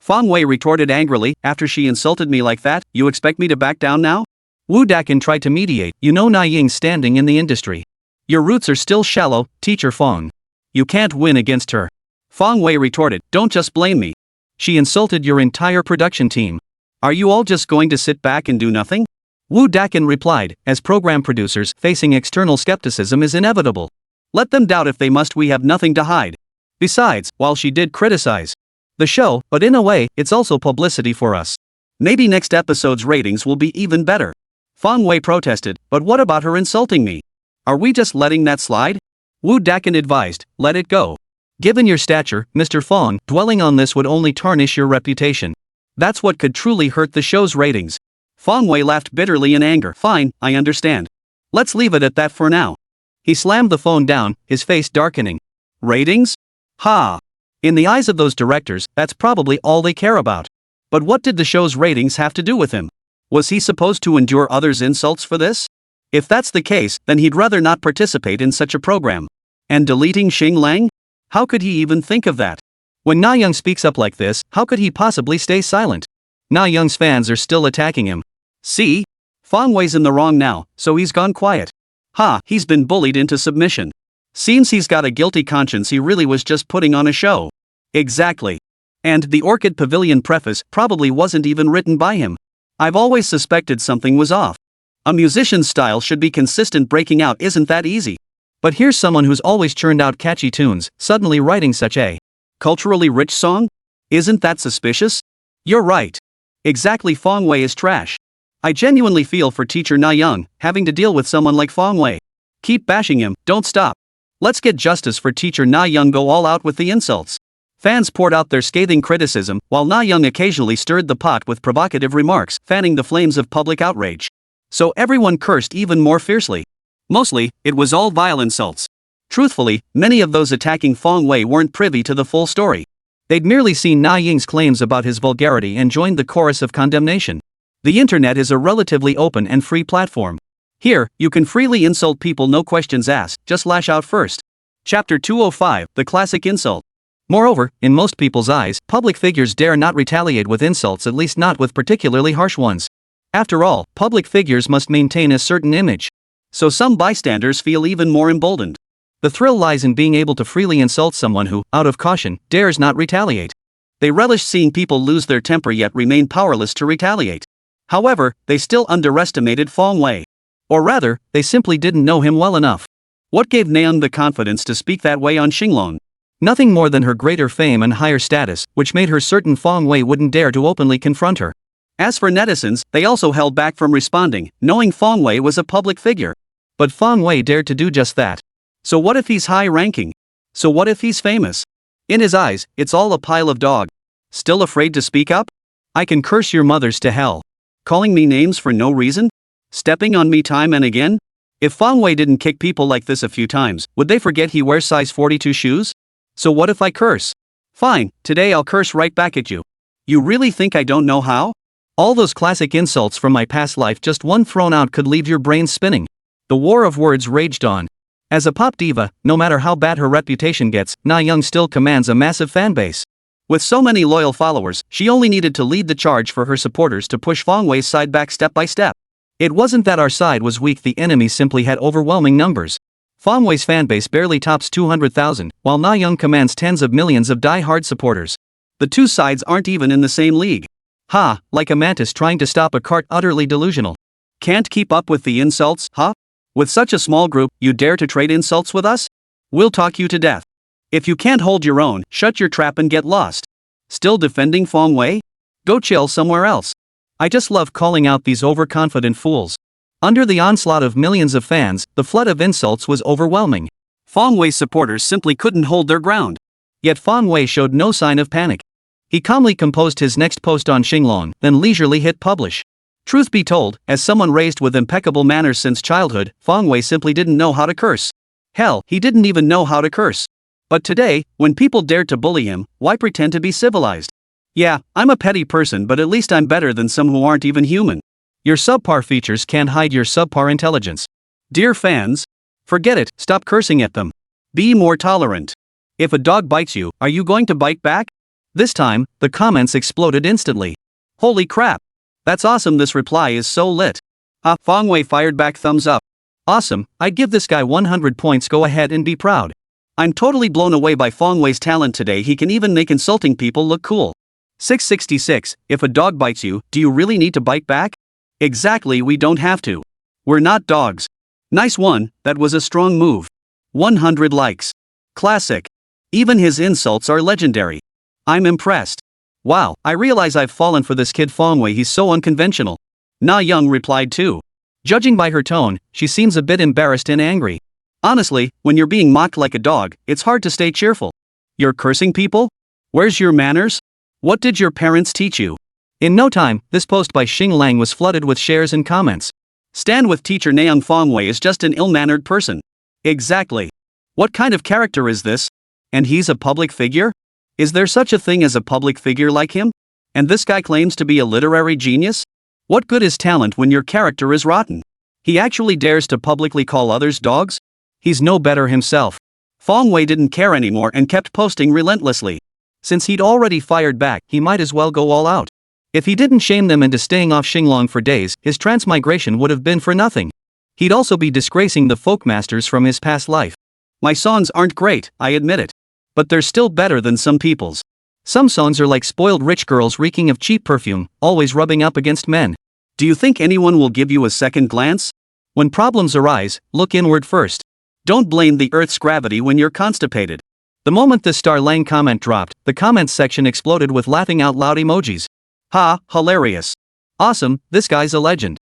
Fangwei retorted angrily, after she insulted me like that, you expect me to back down now? Wu Dakan tried to mediate, you know Na Ying's standing in the industry. Your roots are still shallow, teacher Fang. You can't win against her. Fangwei retorted, don't just blame me. She insulted your entire production team. Are you all just going to sit back and do nothing? Wu Dakan replied, as program producers, facing external skepticism is inevitable. Let them doubt if they must, we have nothing to hide. Besides, while she did criticize the show, but in a way, it's also publicity for us. Maybe next episode's ratings will be even better. Fangwei protested, but what about her insulting me? Are we just letting that slide? Wu Dakan advised, let it go. Given your stature, Mr. Fang, dwelling on this would only tarnish your reputation. That's what could truly hurt the show's ratings. Fangwei laughed bitterly in anger. Fine, I understand. Let's leave it at that for now. He slammed the phone down, his face darkening. Ratings? Ha! In the eyes of those directors, that's probably all they care about. But what did the show's ratings have to do with him? Was he supposed to endure others' insults for this? If that's the case, then he'd rather not participate in such a program. And deleting Xinglong? How could he even think of that? When Na Young speaks up like this, how could he possibly stay silent? Na Young's fans are still attacking him. See? Fangwei's in the wrong now, so he's gone quiet. Ha, he's been bullied into submission. Seems he's got a guilty conscience, he really was just putting on a show. Exactly. And the Orchid Pavilion preface probably wasn't even written by him. I've always suspected something was off. A musician's style should be consistent, breaking out isn't that easy. But here's someone who's always churned out catchy tunes, suddenly writing such a culturally rich song? Isn't that suspicious? You're right. Exactly, Fangwei is trash. I genuinely feel for teacher Na Young, having to deal with someone like Fangwei. Keep bashing him, don't stop. Let's get justice for teacher Na Young, go all out with the insults. Fans poured out their scathing criticism, while Na Young occasionally stirred the pot with provocative remarks, fanning the flames of public outrage. So everyone cursed even more fiercely. Mostly, it was all vile insults. Truthfully, many of those attacking Fong Wei weren't privy to the full story. They'd merely seen Na Ying's claims about his vulgarity and joined the chorus of condemnation. The internet is a relatively open and free platform. Here, you can freely insult people, no questions asked, just lash out first. Chapter 205, The Classic Insult. Moreover, in most people's eyes, public figures dare not retaliate with insults, at least not with particularly harsh ones. After all, public figures must maintain a certain image. So some bystanders feel even more emboldened. The thrill lies in being able to freely insult someone who, out of caution, dares not retaliate. They relish seeing people lose their temper yet remain powerless to retaliate. However, they still underestimated Fong Wei. Or rather, they simply didn't know him well enough. What gave Naeun the confidence to speak that way on Xinglong? Nothing more than her greater fame and higher status, which made her certain Fong Wei wouldn't dare to openly confront her. As for netizens, they also held back from responding, knowing Fong Wei was a public figure. But Fong Wei dared to do just that. So what if he's high-ranking? So what if he's famous? In his eyes, it's all a pile of dog. Still afraid to speak up? I can curse your mothers to hell. Calling me names for no reason? Stepping on me time and again? If Fong Wei didn't kick people like this a few times, would they forget he wears size 42 shoes? So what if I curse? Fine, today I'll curse right back at you. You really think I don't know how? All those classic insults from my past life, just one thrown out could leave your brain spinning. The war of words raged on. As a pop diva, no matter how bad her reputation gets, Na Young still commands a massive fanbase. With so many loyal followers, she only needed to lead the charge for her supporters to push Fong Wei's side back step by step. It wasn't that our side was weak, the enemy simply had overwhelming numbers. Fong Wei's fanbase barely tops 200,000, while Na Young commands tens of millions of die-hard supporters. The two sides aren't even in the same league. Ha, like a mantis trying to stop a cart, utterly delusional. Can't keep up with the insults, huh? With such a small group, you dare to trade insults with us? We'll talk you to death. If you can't hold your own, shut your trap and get lost. Still defending Fong Wei? Go chill somewhere else. I just love calling out these overconfident fools. Under the onslaught of millions of fans, the flood of insults was overwhelming. Fong Wei's supporters simply couldn't hold their ground. Yet Fong Wei showed no sign of panic. He calmly composed his next post on Xinglong, then leisurely hit publish. Truth be told, as someone raised with impeccable manners since childhood, Fong Wei simply didn't know how to curse. Hell, he didn't even know how to curse. But today, when people dared to bully him, why pretend to be civilized? Yeah, I'm a petty person, but at least I'm better than some who aren't even human. Your subpar features can't hide your subpar intelligence. Dear fans, forget it, stop cursing at them. Be more tolerant. If a dog bites you, are you going to bite back? This time, the comments exploded instantly. Holy crap! That's awesome, this reply is so lit. Fong Wei fired back thumbs up. Awesome, I'd give this guy 100 points, go ahead and be proud. I'm totally blown away by Fong Wei's talent today, he can even make insulting people look cool. 666, if a dog bites you, do you really need to bite back? Exactly, we don't have to. We're not dogs. Nice one, that was a strong move. 100 likes. Classic. Even his insults are legendary. I'm impressed. Wow, I realize I've fallen for this kid Fong Wei, he's so unconventional. Na Young replied too. Judging by her tone, she seems a bit embarrassed and angry. Honestly, when you're being mocked like a dog, it's hard to stay cheerful. You're cursing people? Where's your manners? What did your parents teach you? In no time, this post by Xing Lang was flooded with shares and comments. Stand with teacher Naeun, Fong Wei is just an ill-mannered person. Exactly. What kind of character is this? And he's a public figure? Is there such a thing as a public figure like him? And this guy claims to be a literary genius? What good is talent when your character is rotten? He actually dares to publicly call others dogs? He's no better himself. Fong Wei didn't care anymore and kept posting relentlessly. Since he'd already fired back, he might as well go all out. If he didn't shame them into staying off Xinglong for days, his transmigration would have been for nothing. He'd also be disgracing the folkmasters from his past life. My songs aren't great, I admit it. But they're still better than some people's. Some songs are like spoiled rich girls reeking of cheap perfume, always rubbing up against men. Do you think anyone will give you a second glance? When problems arise, look inward first. Don't blame the Earth's gravity when you're constipated. The moment the Star Lang comment dropped, the comments section exploded with laughing out loud emojis. Ha, hilarious. Awesome, this guy's a legend.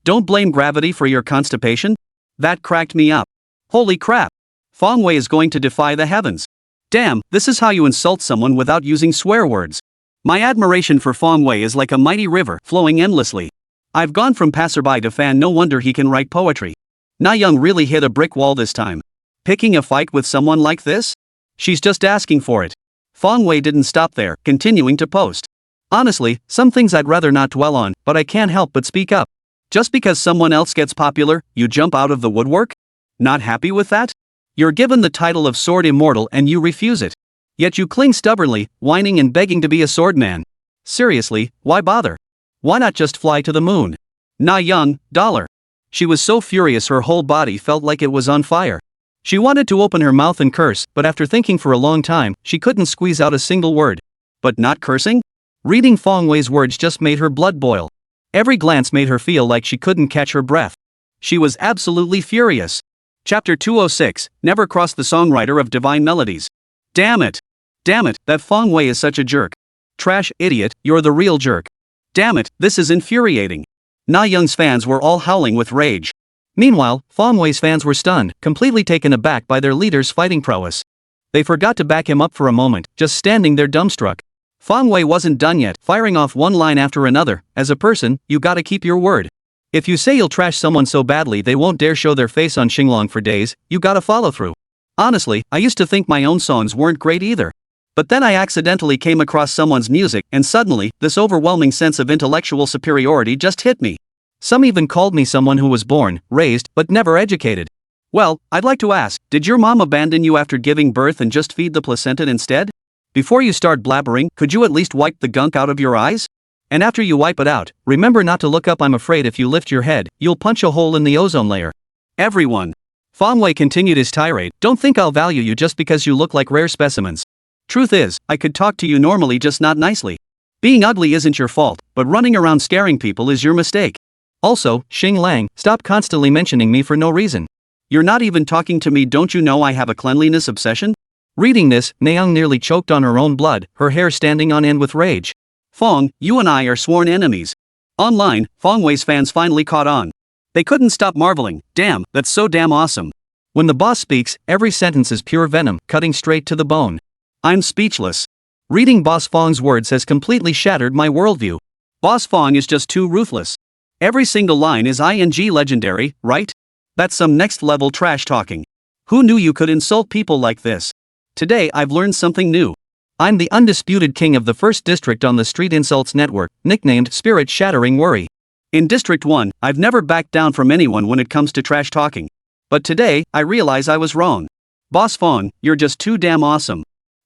Don't blame gravity for your constipation? That cracked me up. Holy crap. Fong Wei is going to defy the heavens. Damn, this is how you insult someone without using swear words. My admiration for Fong Wei is like a mighty river flowing endlessly. I've gone from passerby to fan, no wonder he can write poetry. Na Young really hit a brick wall this time. Picking a fight with someone like this? She's just asking for it. Fong Wei didn't stop there, continuing to post. Honestly, some things I'd rather not dwell on, but I can't help but speak up. Just because someone else gets popular, you jump out of the woodwork? Not happy with that? You're given the title of Sword Immortal and you refuse it. Yet you cling stubbornly, whining and begging to be a swordman. Seriously, why bother? Why not just fly to the moon? Na Young, dollar. She was so furious her whole body felt like it was on fire. She wanted to open her mouth and curse, but after thinking for a long time, she couldn't squeeze out a single word. But not cursing? Reading Fong Wei's words just made her blood boil. Every glance made her feel like she couldn't catch her breath. She was absolutely furious. Chapter 206, Never Cross the Songwriter of Divine Melodies. Damn it! Damn it, that Fong Wei is such a jerk. Trash, idiot, you're the real jerk. Damn it, this is infuriating. Na Young's fans were all howling with rage. Meanwhile, Fong Wei's fans were stunned, completely taken aback by their leader's fighting prowess. They forgot to back him up for a moment, just standing there dumbstruck. Fong Wei wasn't done yet, firing off one line after another. As a person, you gotta keep your word. If you say you'll trash someone so badly they won't dare show their face on Xinglong for days, you gotta follow through. Honestly, I used to think my own songs weren't great either. But then I accidentally came across someone's music and suddenly, this overwhelming sense of intellectual superiority just hit me. Some even called me someone who was born, raised, but never educated. Well, I'd like to ask, did your mom abandon you after giving birth and just feed the placenta instead? Before you start blabbering, could you at least wipe the gunk out of your eyes? And after you wipe it out, remember not to look up. I'm afraid if you lift your head, you'll punch a hole in the ozone layer. Everyone. Fong Wei continued his tirade, don't think I'll value you just because you look like rare specimens. Truth is, I could talk to you normally, just not nicely. Being ugly isn't your fault, but running around scaring people is your mistake. Also, Xing Lang, stop constantly mentioning me for no reason. You're not even talking to me, don't you know I have a cleanliness obsession? Reading this, Nayoung nearly choked on her own blood, her hair standing on end with rage. Fong, you and I are sworn enemies. Online, Fong Wei's fans finally caught on. They couldn't stop marveling, damn, that's so damn awesome. When the boss speaks, every sentence is pure venom, cutting straight to the bone. I'm speechless. Reading Boss Fong's words has completely shattered my worldview. Boss Fong is just too ruthless. Every single line is ing legendary, right? That's some next level trash talking. Who knew you could insult people like this? Today I've learned something new. I'm the undisputed king of the first district on the Street Insults Network, nicknamed Spirit Shattering Worry. In District 1, I've never backed down from anyone when it comes to trash talking. But today, I realize I was wrong. Boss Fong, you're just too damn awesome.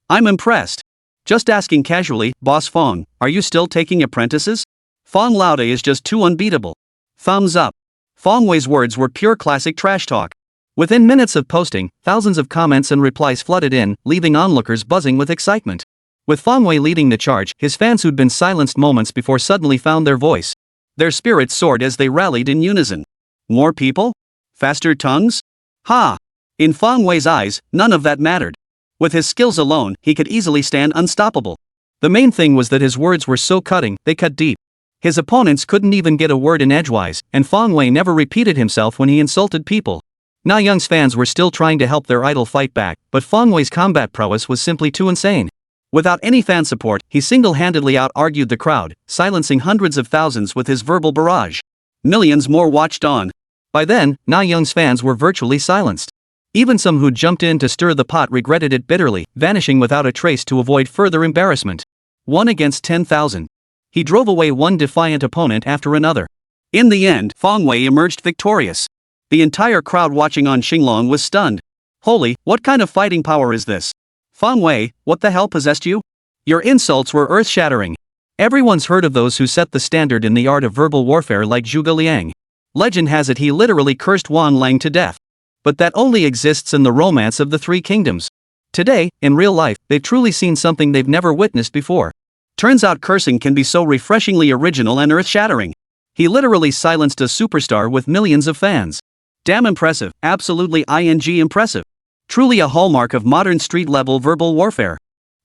I'm impressed. Just asking casually, Boss Fong, are you still taking apprentices? Fong Laude is just too unbeatable. Thumbs up. Fong Wei's words were pure classic trash talk. Within minutes of posting, thousands of comments and replies flooded in, leaving onlookers buzzing with excitement. With Fong Wei leading the charge, his fans who'd been silenced moments before suddenly found their voice. Their spirits soared as they rallied in unison. More people? Faster tongues? Ha! In Fong Wei's eyes, none of that mattered. With his skills alone, he could easily stand unstoppable. The main thing was that his words were so cutting, they cut deep. His opponents couldn't even get a word in edgewise, and Fong Wei never repeated himself when he insulted people. Na Young's fans were still trying to help their idol fight back, but Fong Wei's combat prowess was simply too insane. Without any fan support, he single-handedly out-argued the crowd, silencing hundreds of thousands with his verbal barrage. Millions more watched on. By then, Na Young's fans were virtually silenced. Even some who'd jumped in to stir the pot regretted it bitterly, vanishing without a trace to avoid further embarrassment. 1 against 10,000. He drove away one defiant opponent after another. In the end, Fong Wei emerged victorious. The entire crowd watching on Xinglong was stunned. Holy, what kind of fighting power is this? Fong Wei, what the hell possessed you? Your insults were earth-shattering. Everyone's heard of those who set the standard in the art of verbal warfare like Zhuge Liang. Legend has it he literally cursed Wan Lang to death. But that only exists in the romance of the Three Kingdoms. Today, in real life, they've truly seen something they've never witnessed before. Turns out cursing can be so refreshingly original and earth-shattering. He literally silenced a superstar with millions of fans. Damn impressive, absolutely impressive. Truly a hallmark of modern street-level verbal warfare.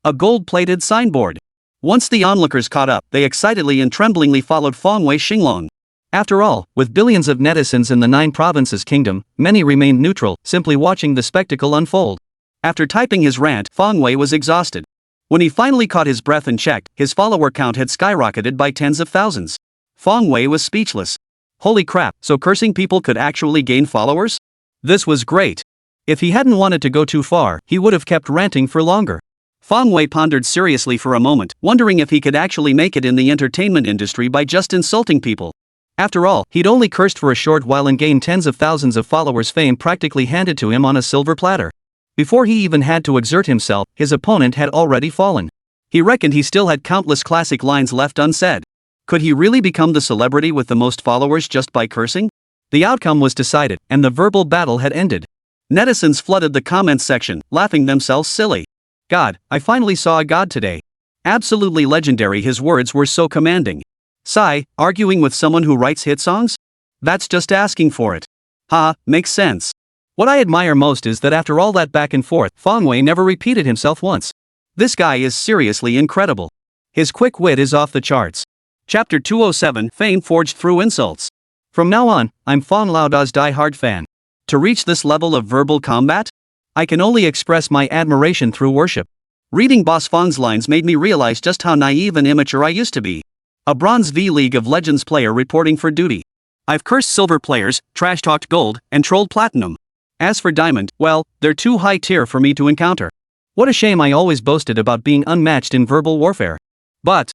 A gold-plated signboard. Once the onlookers caught up, they excitedly and tremblingly followed Fong Wei Xinglong. After all, with billions of netizens in the 9 provinces kingdom, many remained neutral, simply watching the spectacle unfold. After typing his rant, Fong Wei was exhausted. When he finally caught his breath and checked, his follower count had skyrocketed by tens of thousands. Fong Wei was speechless. Holy crap, so cursing people could actually gain followers? This was great. If he hadn't wanted to go too far, he would have kept ranting for longer. Fong Wei pondered seriously for a moment, wondering if he could actually make it in the entertainment industry by just insulting people. After all, he'd only cursed for a short while and gained tens of thousands of followers, fame practically handed to him on a silver platter. Before he even had to exert himself, his opponent had already fallen. He reckoned he still had countless classic lines left unsaid. Could he really become the celebrity with the most followers just by cursing? The outcome was decided, and the verbal battle had ended. Netizens flooded the comments section, laughing themselves silly. God, I finally saw a god today. Absolutely legendary, his words were so commanding. Sigh, arguing with someone who writes hit songs? That's just asking for it. Ha, makes sense. What I admire most is that after all that back and forth, Fong Wei never repeated himself once. This guy is seriously incredible. His quick wit is off the charts. Chapter 207, Fame Forged Through Insults. From now on, I'm Fong Laoda's die-hard fan. To reach this level of verbal combat? I can only express my admiration through worship. Reading Boss Fong's lines made me realize just how naive and immature I used to be. A bronze V League of Legends player reporting for duty. I've cursed silver players, trash-talked gold, and trolled platinum. As for diamond, well, they're too high tier for me to encounter. What a shame, I always boasted about being unmatched in verbal warfare. But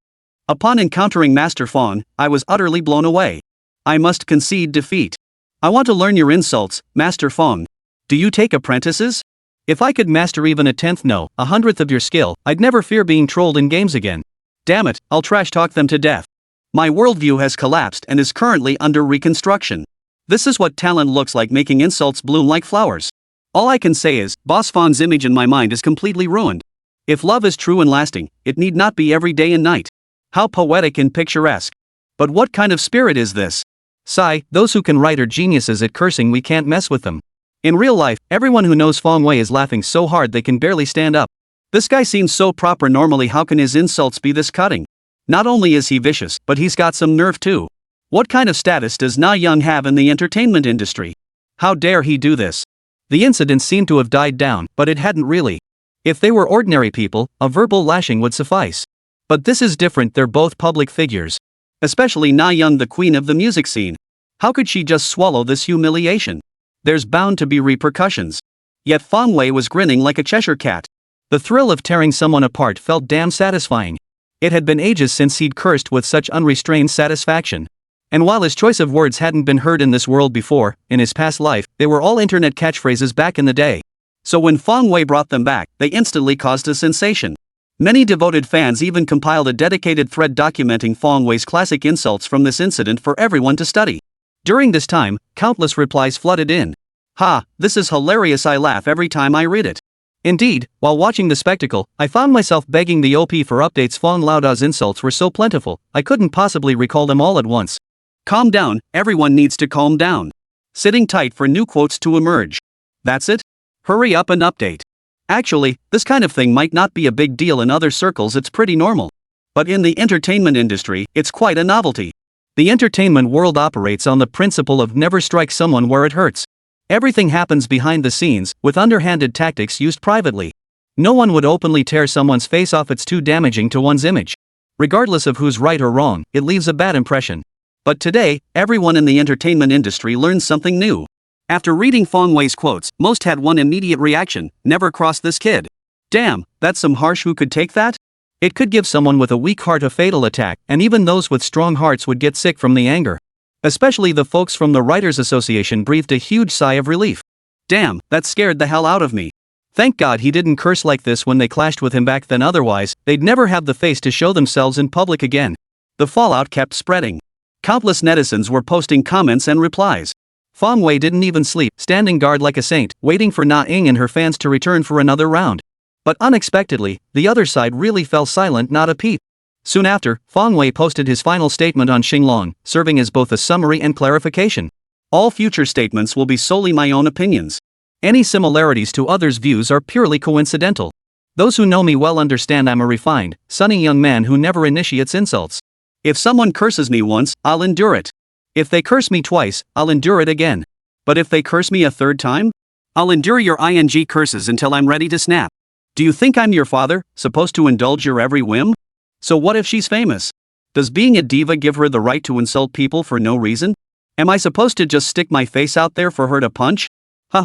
upon encountering Master Fong, I was utterly blown away. I must concede defeat. I want to learn your insults, Master Fong. Do you take apprentices? If I could master even a 10th, no, 100th of your skill, I'd never fear being trolled in games again. Damn it, I'll trash talk them to death. My worldview has collapsed and is currently under reconstruction. This is what talent looks like, making insults bloom like flowers. All I can say is, Boss Fong's image in my mind is completely ruined. If love is true and lasting, it need not be every day and night. How poetic and picturesque. But what kind of spirit is this? Sigh, those who can write are geniuses at cursing, we can't mess with them. In real life, everyone who knows Fong Wei is laughing so hard they can barely stand up. This guy seems so proper normally, how can his insults be this cutting? Not only is he vicious, but he's got some nerve too. What kind of status does Na Young have in the entertainment industry? How dare he do this? The incident seemed to have died down, but it hadn't really. If they were ordinary people, a verbal lashing would suffice. But this is different, they're both public figures. Especially Na Young, the queen of the music scene. How could she just swallow this humiliation? There's bound to be repercussions. Yet Fong Wei was grinning like a Cheshire cat. The thrill of tearing someone apart felt damn satisfying. It had been ages since he'd cursed with such unrestrained satisfaction. And while his choice of words hadn't been heard in this world before, in his past life, they were all internet catchphrases back in the day. So when Fong Wei brought them back, they instantly caused a sensation. Many devoted fans even compiled a dedicated thread documenting Fong Wei's classic insults from this incident for everyone to study. During this time, countless replies flooded in. Ha, this is hilarious, I laugh every time I read it. Indeed, while watching the spectacle, I found myself begging the OP for updates. Fong Laoda's insults were so plentiful, I couldn't possibly recall them all at once. Calm down, everyone needs to calm down. Sitting tight for new quotes to emerge. That's it? Hurry up and update. Actually, this kind of thing might not be a big deal in other circles, it's pretty normal. But in the entertainment industry, it's quite a novelty. The entertainment world operates on the principle of never strike someone where it hurts. Everything happens behind the scenes, with underhanded tactics used privately. No one would openly tear someone's face off, it's too damaging to one's image. Regardless of who's right or wrong, it leaves a bad impression. But today, everyone in the entertainment industry learns something new. After reading Fong Wei's quotes, most had one immediate reaction: never cross this kid. Damn, that's some harsh. Who could take that? It could give someone with a weak heart a fatal attack, and even those with strong hearts would get sick from the anger. Especially the folks from the Writers Association breathed a huge sigh of relief. Damn, that scared the hell out of me. Thank God he didn't curse like this when they clashed with him back then, otherwise, they'd never have the face to show themselves in public again. The fallout kept spreading. Countless netizens were posting comments and replies. Fong Wei didn't even sleep, standing guard like a saint, waiting for Na Ying and her fans to return for another round. But unexpectedly, the other side really fell silent, not a peep. Soon after, Fong Wei posted his final statement on Xinglong, serving as both a summary and clarification. All future statements will be solely my own opinions. Any similarities to others' views are purely coincidental. Those who know me well understand I'm a refined, sunny young man who never initiates insults. If someone curses me once, I'll endure it. If they curse me twice, I'll endure it again. But if they curse me a third time, I'll endure your ing curses until I'm ready to snap. Do you think I'm your father, supposed to indulge your every whim? So what if she's famous? Does being a diva give her the right to insult people for no reason? Am I supposed to just stick my face out there for her to punch?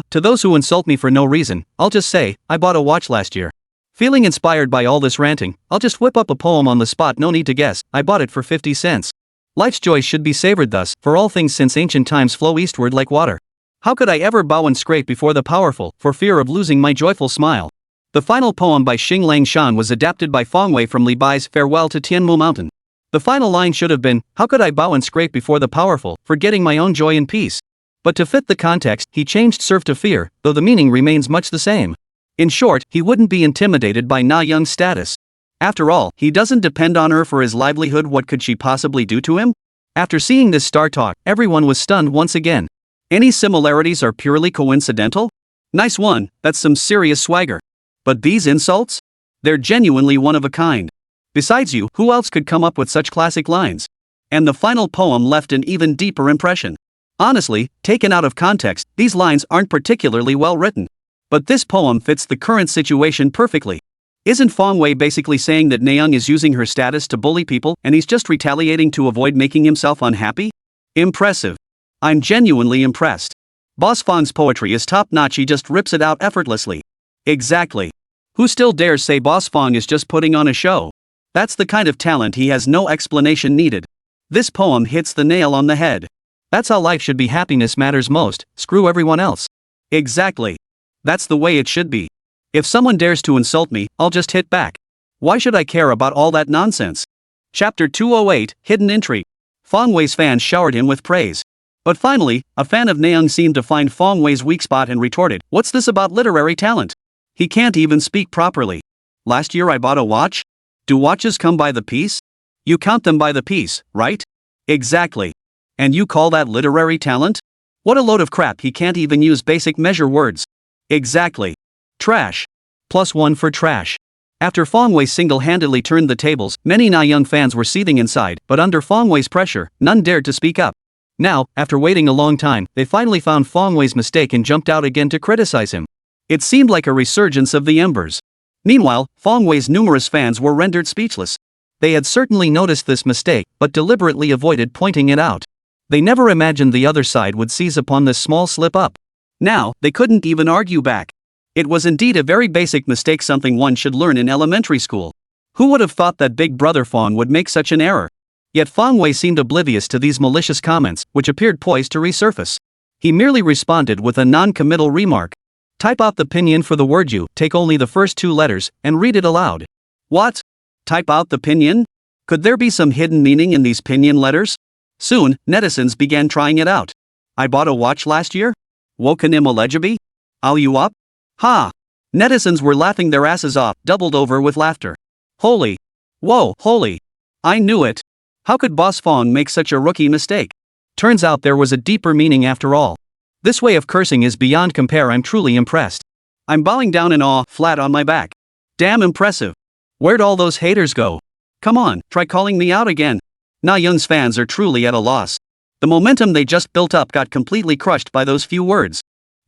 To those who insult me for no reason, I'll just say, I bought a watch last year. Feeling inspired by all this ranting, I'll just whip up a poem on the spot, no need to guess, I bought it for 50 cents. Life's joys should be savored thus, for all things since ancient times flow eastward like water. How could I ever bow and scrape before the powerful, for fear of losing my joyful smile? The final poem by Xing Lang Shan was adapted by Fong Wei from Li Bai's Farewell to Tianmu Mountain. The final line should have been, how could I bow and scrape before the powerful, forgetting my own joy and peace? But to fit the context, he changed serve to fear, though the meaning remains much the same. In short, he wouldn't be intimidated by Na Young's status. After all, he doesn't depend on her for his livelihood. What could she possibly do to him? After seeing this star talk, everyone was stunned once again. Any similarities are purely coincidental? Nice one, that's some serious swagger. But these insults? They're genuinely one of a kind. Besides you, who else could come up with such classic lines? And the final poem left an even deeper impression. Honestly, taken out of context, these lines aren't particularly well written. But this poem fits the current situation perfectly. Isn't Fong Wei basically saying that Naeung is using her status to bully people and he's just retaliating to avoid making himself unhappy? Impressive. I'm genuinely impressed. Boss Fong's poetry is top-notch, he just rips it out effortlessly. Exactly. Who still dares say Boss Fong is just putting on a show? That's the kind of talent he has no explanation needed. This poem hits the nail on the head. That's how life should be. Happiness matters most, screw everyone else. Exactly. That's the way it should be. If someone dares to insult me, I'll just hit back. Why should I care about all that nonsense? Chapter 208, Hidden Intrigue. Fong Wei's fans showered him with praise. But finally, a fan of Naeung seemed to find Fong Wei's weak spot and retorted, what's this about literary talent? He can't even speak properly. Last year I bought a watch? Do watches come by the piece? You count them by the piece, right? Exactly. And you call that literary talent? What a load of crap, he can't even use basic measure words. Exactly. Trash. +1 for trash. After Fong Wei single-handedly turned the tables, many Na Young fans were seething inside, but under Fong Wei's pressure, none dared to speak up. Now, after waiting a long time, they finally found Fong Wei's mistake and jumped out again to criticize him. It seemed like a resurgence of the embers. Meanwhile, Fong Wei's numerous fans were rendered speechless. They had certainly noticed this mistake, but deliberately avoided pointing it out. They never imagined the other side would seize upon this small slip-up. Now, they couldn't even argue back. It was indeed a very basic mistake, something one should learn in elementary school. Who would have thought that Big Brother Fong would make such an error? Yet Fong Wei seemed oblivious to these malicious comments, which appeared poised to resurface. He merely responded with a non-committal remark. Type out the pinyin for the word you, take only the first 2 letters, and read it aloud. What? Type out the pinyin? Could there be some hidden meaning in these pinyin letters? Soon, netizens began trying it out. I bought a watch last year? Wokanim illegibi? All you up? Ha! Netizens were laughing their asses off, doubled over with laughter. Holy! Whoa, holy! I knew it! How could Boss Fong make such a rookie mistake? Turns out there was a deeper meaning after all. This way of cursing is beyond compare. I'm truly impressed. I'm bowing down in awe, flat on my back. Damn impressive. Where'd all those haters go? Come on, try calling me out again. Na Young's fans are truly at a loss. The momentum they just built up got completely crushed by those few words.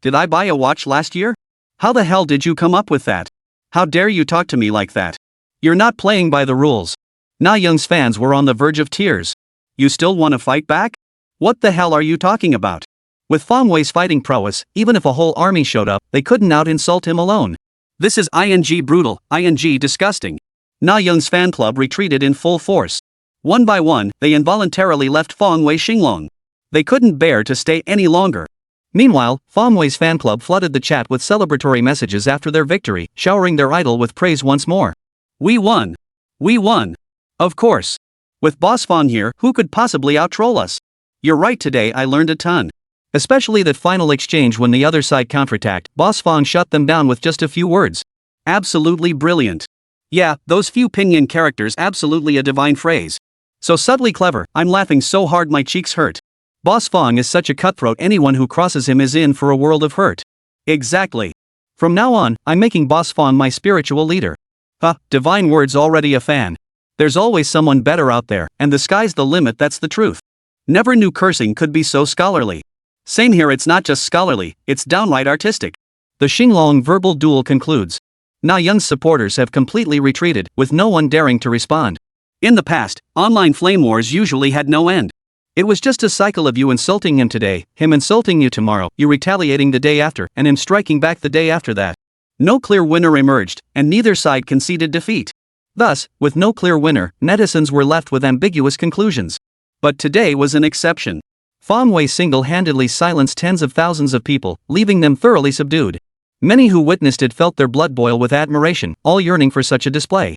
Did I buy a watch last year? How the hell did you come up with that? How dare you talk to me like that? You're not playing by the rules. Na Young's fans were on the verge of tears. You still want to fight back? What the hell are you talking about? With Fong Wei's fighting prowess, even if a whole army showed up, they couldn't out-insult him alone. This is ing brutal, ing disgusting. Na Young's fan club retreated in full force. One by one, they involuntarily left Fong Wei Xinglong. They couldn't bear to stay any longer. Meanwhile, Fong Wei's fan club flooded the chat with celebratory messages after their victory, showering their idol with praise once more. We won! We won! Of course! With Boss Fong here, who could possibly out-troll us? You're right, today I learned a ton. Especially that final exchange when the other side counterattacked, Boss Fong shut them down with just a few words. Absolutely brilliant. Yeah, those few pinyin characters, absolutely a divine phrase. So subtly clever, I'm laughing so hard my cheeks hurt. Boss Fong is such a cutthroat, anyone who crosses him is in for a world of hurt. Exactly. From now on, I'm making Boss Fong my spiritual leader. Divine words, already a fan. There's always someone better out there, and the sky's the limit, that's the truth. Never knew cursing could be so scholarly. Same here, it's not just scholarly, it's downright artistic. The Xinglong verbal duel concludes. Na Young's supporters have completely retreated, with no one daring to respond. In the past, online flame wars usually had no end. It was just a cycle of you insulting him today, him insulting you tomorrow, you retaliating the day after, and him striking back the day after that. No clear winner emerged, and neither side conceded defeat. Thus, with no clear winner, netizens were left with ambiguous conclusions. But today was an exception. Fong Wei single-handedly silenced tens of thousands of people, leaving them thoroughly subdued. Many who witnessed it felt their blood boil with admiration, all yearning for such a display.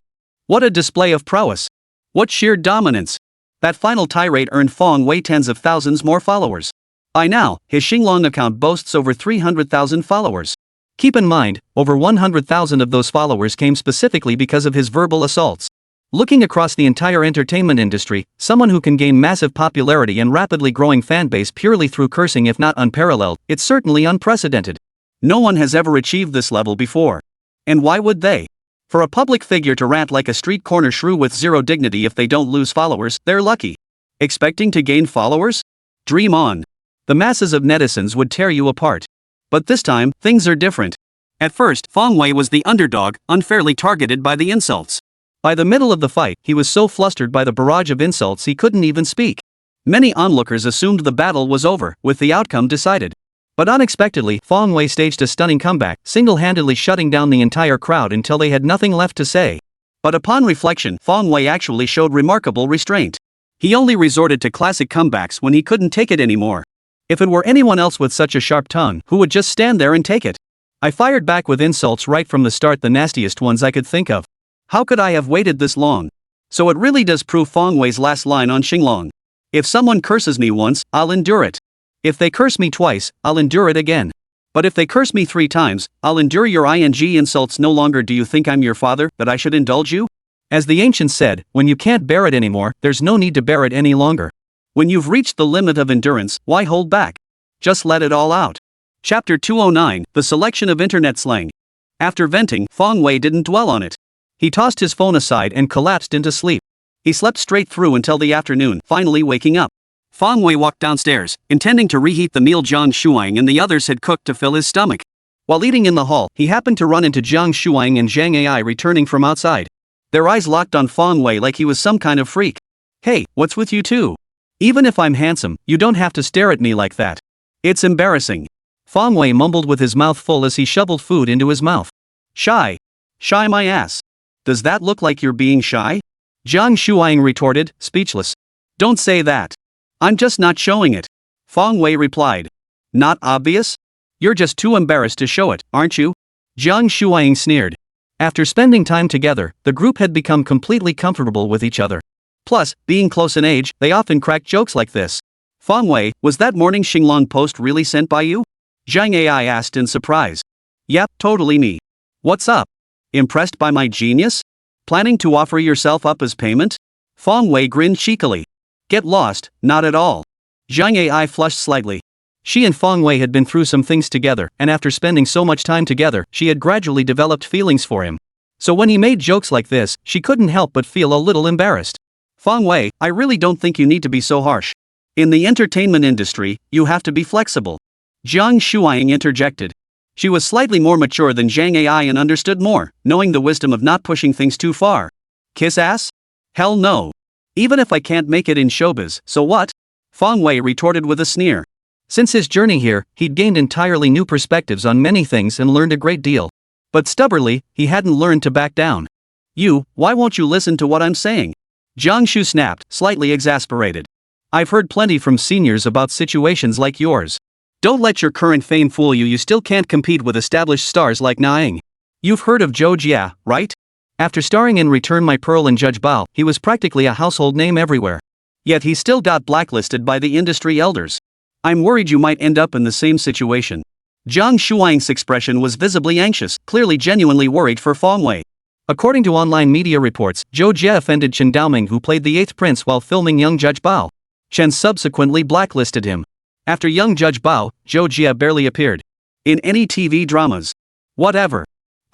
What a display of prowess! What sheer dominance! That final tirade earned Fong Wei tens of thousands more followers. By now, his Xinglong account boasts over 300,000 followers. Keep in mind, over 100,000 of those followers came specifically because of his verbal assaults. Looking across the entire entertainment industry, someone who can gain massive popularity and rapidly growing fanbase purely through cursing, if not unparalleled, it's certainly unprecedented. No one has ever achieved this level before. And why would they? For a public figure to rant like a street corner shrew with zero dignity if they don't lose followers, they're lucky. Expecting to gain followers? Dream on. The masses of netizens would tear you apart. But this time, things are different. At first, Fong Wei was the underdog, unfairly targeted by the insults. By the middle of the fight, he was so flustered by the barrage of insults he couldn't even speak. Many onlookers assumed the battle was over, with the outcome decided. But unexpectedly, Fong Wei staged a stunning comeback, single-handedly shutting down the entire crowd until they had nothing left to say. But upon reflection, Fong Wei actually showed remarkable restraint. He only resorted to classic comebacks when he couldn't take it anymore. If it were anyone else with such a sharp tongue, who would just stand there and take it? I fired back with insults right from the start, the nastiest ones I could think of. How could I have waited this long? So it really does prove Fong Wei's last line on Xinglong. If someone curses me once, I'll endure it. If they curse me twice, I'll endure it again. But if they curse me 3 times, I'll endure your insults no longer. Do you think I'm your father, that I should indulge you? As the ancients said, when you can't bear it anymore, there's no need to bear it any longer. When you've reached the limit of endurance, why hold back? Just let it all out. Chapter 209, The Selection of Internet Slang. After venting, Fong Wei didn't dwell on it. He tossed his phone aside and collapsed into sleep. He slept straight through until the afternoon, finally waking up. Fong Wei walked downstairs, intending to reheat the meal Jiang Shuang and the others had cooked to fill his stomach. While eating in the hall, he happened to run into Jiang Shuang and Zhang Ai returning from outside. Their eyes locked on Fong Wei like he was some kind of freak. Hey, what's with you two? Even if I'm handsome, you don't have to stare at me like that. It's embarrassing. Fong Wei mumbled with his mouth full as he shoveled food into his mouth. Shy? Shy my ass. Does that look like you're being shy? Jiang Shuang retorted, speechless. Don't say that. I'm just not showing it. Fong Wei replied. Not obvious? You're just too embarrassed to show it, aren't you? Jiang Shuang sneered. After spending time together, the group had become completely comfortable with each other. Plus, being close in age, they often cracked jokes like this. Fong Wei, was that morning Xinglong post really sent by you? Zhang Ai asked in surprise. Yep, totally me. What's up? Impressed by my genius? Planning to offer yourself up as payment? Fong Wei grinned cheekily. Get lost, not at all. Zhang Ai flushed slightly. She and Fong Wei had been through some things together, and after spending so much time together, she had gradually developed feelings for him. So when he made jokes like this, she couldn't help but feel a little embarrassed. Fong Wei, I really don't think you need to be so harsh. In the entertainment industry, you have to be flexible. Jiang Shuang interjected. She was slightly more mature than Zhang Ai and understood more, knowing the wisdom of not pushing things too far. Kiss ass? Hell no. Even if I can't make it in showbiz, so what? Fong Wei retorted with a sneer. Since his journey here, he'd gained entirely new perspectives on many things and learned a great deal. But stubbornly, he hadn't learned to back down. Why won't you listen to what I'm saying? Jiang Shu snapped, slightly exasperated. I've heard plenty from seniors about situations like yours. Don't let your current fame fool you. You still can't compete with established stars like Naing. You've heard of Zhou Jia, right? After starring in Return My Pearl and Judge Bao, he was practically a household name everywhere. Yet he still got blacklisted by the industry elders. I'm worried you might end up in the same situation. Jiang Shuang's expression was visibly anxious, clearly genuinely worried for Fong Wei. According to online media reports, Zhou Jia offended Chen Daoming, who played the 8th prince while filming Young Judge Bao. Chen subsequently blacklisted him. After Young Judge Bao, Zhou Jia barely appeared in any TV dramas. Whatever.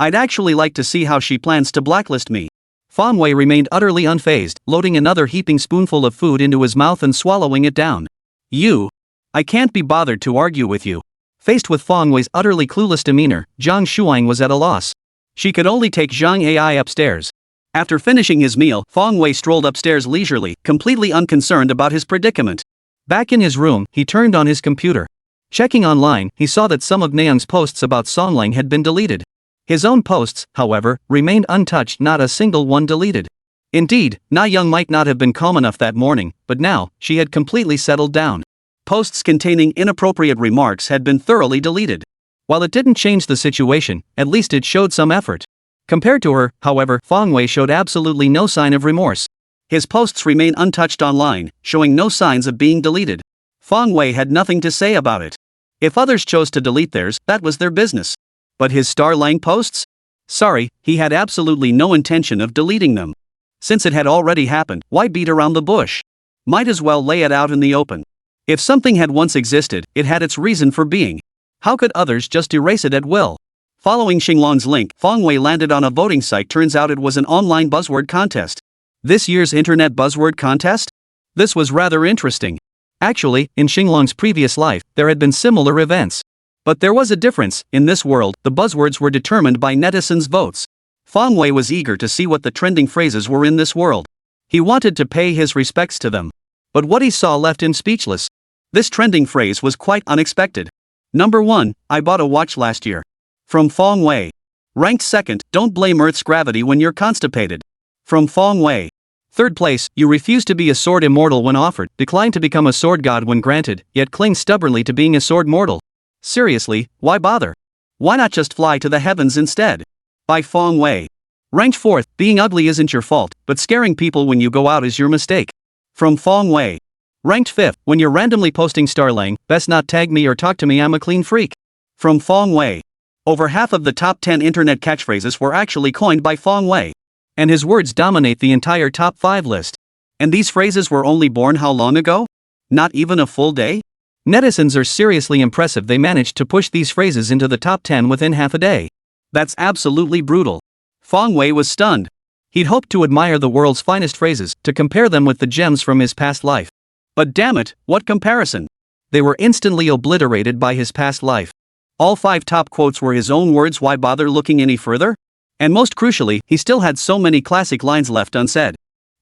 I'd actually like to see how she plans to blacklist me. Fong Wei remained utterly unfazed, loading another heaping spoonful of food into his mouth and swallowing it down. I can't be bothered to argue with you. Faced with Fong Wei's utterly clueless demeanor, Jiang Shuang was at a loss. She could only take Zhang Ai upstairs. After finishing his meal, Fong Wei strolled upstairs leisurely, completely unconcerned about his predicament. Back in his room, he turned on his computer. Checking online, he saw that some of Nayoung's posts about Songlang had been deleted. His own posts, however, remained untouched, not a single one deleted. Indeed, Nayoung might not have been calm enough that morning, but now, she had completely settled down. Posts containing inappropriate remarks had been thoroughly deleted. While it didn't change the situation, at least it showed some effort. Compared to her, however, Fong Wei showed absolutely no sign of remorse. His posts remain untouched online, showing no signs of being deleted. Fong Wei had nothing to say about it. If others chose to delete theirs, that was their business. But his Starlang posts? Sorry, he had absolutely no intention of deleting them. Since it had already happened, why beat around the bush? Might as well lay it out in the open. If something had once existed, it had its reason for being. How could others just erase it at will? Following Xinglong's link, Fong Wei landed on a voting site. Turns out it was an online buzzword contest. This year's internet buzzword contest? This was rather interesting. Actually, in Xinglong's previous life, there had been similar events. But there was a difference. In this world, the buzzwords were determined by netizens' votes. Fong Wei was eager to see what the trending phrases were in this world. He wanted to pay his respects to them. But what he saw left him speechless. This trending phrase was quite unexpected. Number 1, I bought a watch last year. From Fong Wei. Ranked second, don't blame Earth's gravity when you're constipated. From Fong Wei. Third place, you refuse to be a sword immortal when offered, decline to become a sword god when granted, yet cling stubbornly to being a sword mortal. Seriously, why bother? Why not just fly to the heavens instead? By Fong Wei. Ranked fourth, being ugly isn't your fault, but scaring people when you go out is your mistake. From Fong Wei. Ranked fifth, when you're randomly posting Starlang, best not tag me or talk to me, I'm a clean freak. From Fong Wei. Over half of the top 10 internet catchphrases were actually coined by Fong Wei. And his words dominate the entire top 5 list. And these phrases were only born how long ago? Not even a full day? Netizens are seriously impressive. They managed to push these phrases into the top 10 within half a day. That's absolutely brutal. Fong Wei was stunned. He'd hoped to admire the world's finest phrases, to compare them with the gems from his past life. But damn it, what comparison? They were instantly obliterated by his past life. All 5 top quotes were his own words. Why bother looking any further? And most crucially, he still had so many classic lines left unsaid.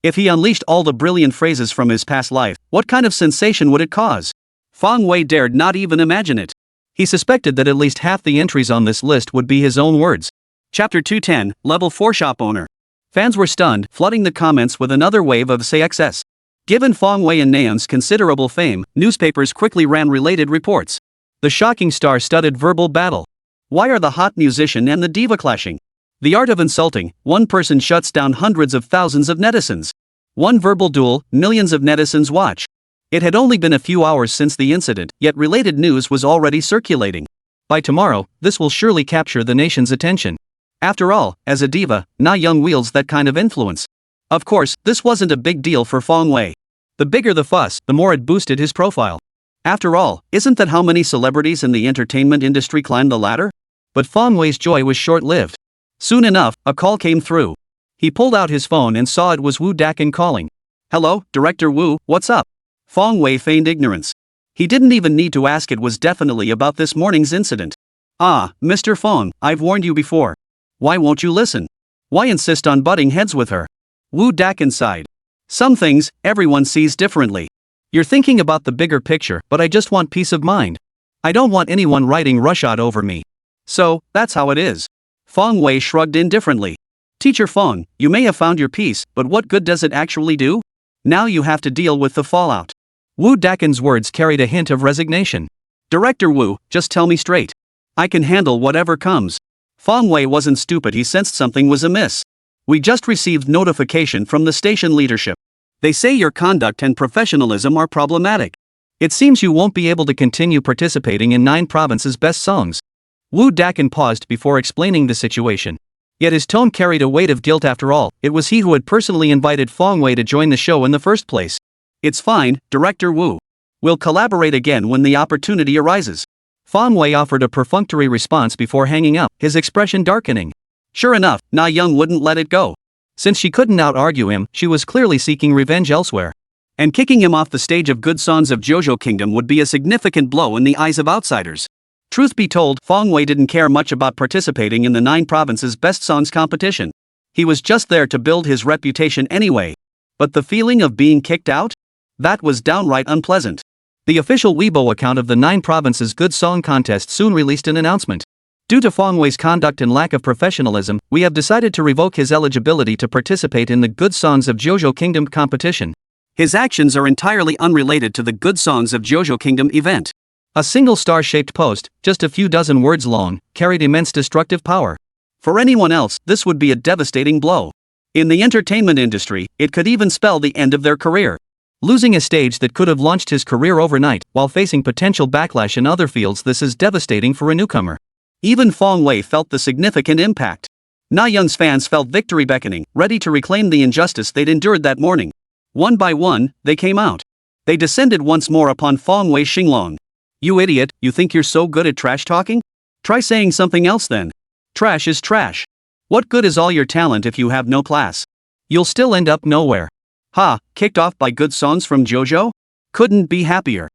If he unleashed all the brilliant phrases from his past life, what kind of sensation would it cause? Fong Wei dared not even imagine it. He suspected that at least half the entries on this list would be his own words. Chapter 210, Level 4 Shop Owner. Fans were stunned, flooding the comments with another wave of CXS. Given Fong Wei and Nayoung's considerable fame, newspapers quickly ran related reports. The shocking star-studded verbal battle. Why are the hot musician and the diva clashing? The art of insulting, one person shuts down hundreds of thousands of netizens. One verbal duel, millions of netizens watch. It had only been a few hours since the incident, yet related news was already circulating. By tomorrow, this will surely capture the nation's attention. After all, as a diva, Nayoung wields that kind of influence. Of course, this wasn't a big deal for Fong Wei. The bigger the fuss, the more it boosted his profile. After all, isn't that how many celebrities in the entertainment industry climb the ladder? But Fong Wei's joy was short-lived. Soon enough, a call came through. He pulled out his phone and saw it was Wu Dakin calling. Hello, Director Wu, what's up? Fong Wei feigned ignorance. He didn't even need to ask. It was definitely about this morning's incident. Ah, Mr. Fong, I've warned you before. Why won't you listen? Why insist on butting heads with her? Wu Dakin sighed. Some things, everyone sees differently. You're thinking about the bigger picture, but I just want peace of mind. I don't want anyone writing roughshod over me. So, that's how it is. Fong Wei shrugged indifferently. Teacher Fong, you may have found your peace, but what good does it actually do? Now you have to deal with the fallout. Wu Dakin's words carried a hint of resignation. Director Wu, just tell me straight. I can handle whatever comes. Fong Wei wasn't stupid. He sensed something was amiss. We just received notification from the station leadership. They say your conduct and professionalism are problematic. It seems you won't be able to continue participating in 9 provinces' best songs. Wu Dakin paused before explaining the situation. Yet his tone carried a weight of guilt. After all, it was he who had personally invited Fong Wei to join the show in the first place. It's fine, Director Wu. We'll collaborate again when the opportunity arises. Fong Wei offered a perfunctory response before hanging up, his expression darkening. Sure enough, Nayoung wouldn't let it go. Since she couldn't out-argue him, she was clearly seeking revenge elsewhere. And kicking him off the stage of Good Songs of Jojo Kingdom would be a significant blow in the eyes of outsiders. Truth be told, Fong Wei didn't care much about participating in the 9 provinces best songs competition. He was just there to build his reputation anyway. But the feeling of being kicked out? That was downright unpleasant. The official Weibo account of the 9 provinces Good Song Contest soon released an announcement. Due to Fong Wei's conduct and lack of professionalism, we have decided to revoke his eligibility to participate in the Good Songs of Jojo Kingdom competition. His actions are entirely unrelated to the Good Songs of Jojo Kingdom event. A single star-shaped post, just a few dozen words long, carried immense destructive power. For anyone else, this would be a devastating blow. In the entertainment industry, it could even spell the end of their career. Losing a stage that could have launched his career overnight, while facing potential backlash in other fields, this is devastating for a newcomer. Even Fong Wei felt the significant impact. Na Young's fans felt victory beckoning, ready to reclaim the injustice they'd endured that morning. One by one, they came out. They descended once more upon Fong Wei Xinglong. "You idiot, you think you're so good at trash talking? Try saying something else then. Trash is trash. What good is all your talent if you have no class? You'll still end up nowhere." Ha, kicked off by Good Songs from JoJo? Couldn't be happier.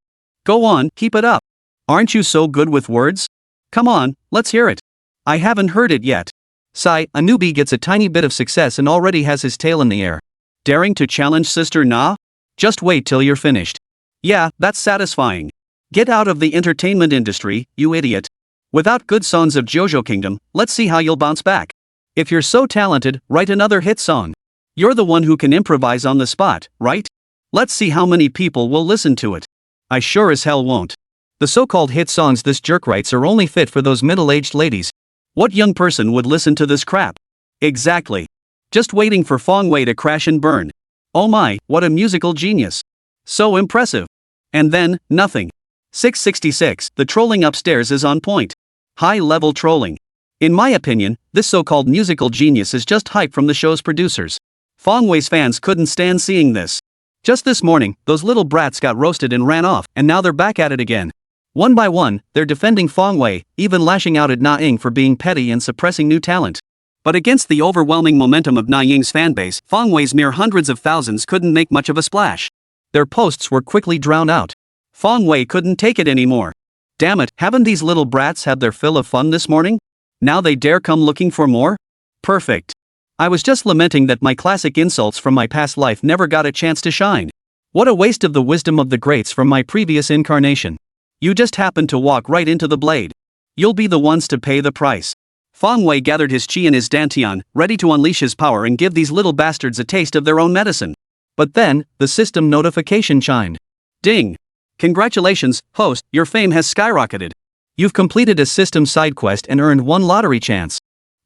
Go on, keep it up. Aren't you so good with words? Come on, let's hear it. I haven't heard it yet. Sigh, a newbie gets a tiny bit of success and already has his tail in the air. Daring to challenge Sister Na? Just wait till you're finished. Yeah, that's satisfying. Get out of the entertainment industry, you idiot. Without Good Songs of JoJo Kingdom, let's see how you'll bounce back. If you're so talented, write another hit song. You're the one who can improvise on the spot, right? Let's see how many people will listen to it. I sure as hell won't. The so-called hit songs this jerk writes are only fit for those middle-aged ladies. What young person would listen to this crap? Exactly. Just waiting for Fong Wei to crash and burn. Oh my, what a musical genius. So impressive. And then, nothing. 666, the trolling upstairs is on point. High-level trolling. In my opinion, this so-called musical genius is just hype from the show's producers. Fong Wei's fans couldn't stand seeing this. Just this morning, those little brats got roasted and ran off, and now they're back at it again. One by one, they're defending Fong Wei, even lashing out at Na Ying for being petty and suppressing new talent. But against the overwhelming momentum of Na Ying's fanbase, Fong Wei's mere hundreds of thousands couldn't make much of a splash. Their posts were quickly drowned out. Fong Wei couldn't take it anymore. Damn it, haven't these little brats had their fill of fun this morning? Now they dare come looking for more? Perfect. I was just lamenting that my classic insults from my past life never got a chance to shine. What a waste of the wisdom of the greats from my previous incarnation. You just happened to walk right into the blade. You'll be the ones to pay the price. Fong Wei gathered his chi and his dantian, ready to unleash his power and give these little bastards a taste of their own medicine. But then, the system notification chimed. Ding! Congratulations, host, your fame has skyrocketed. You've completed a system side quest and earned 1 lottery chance.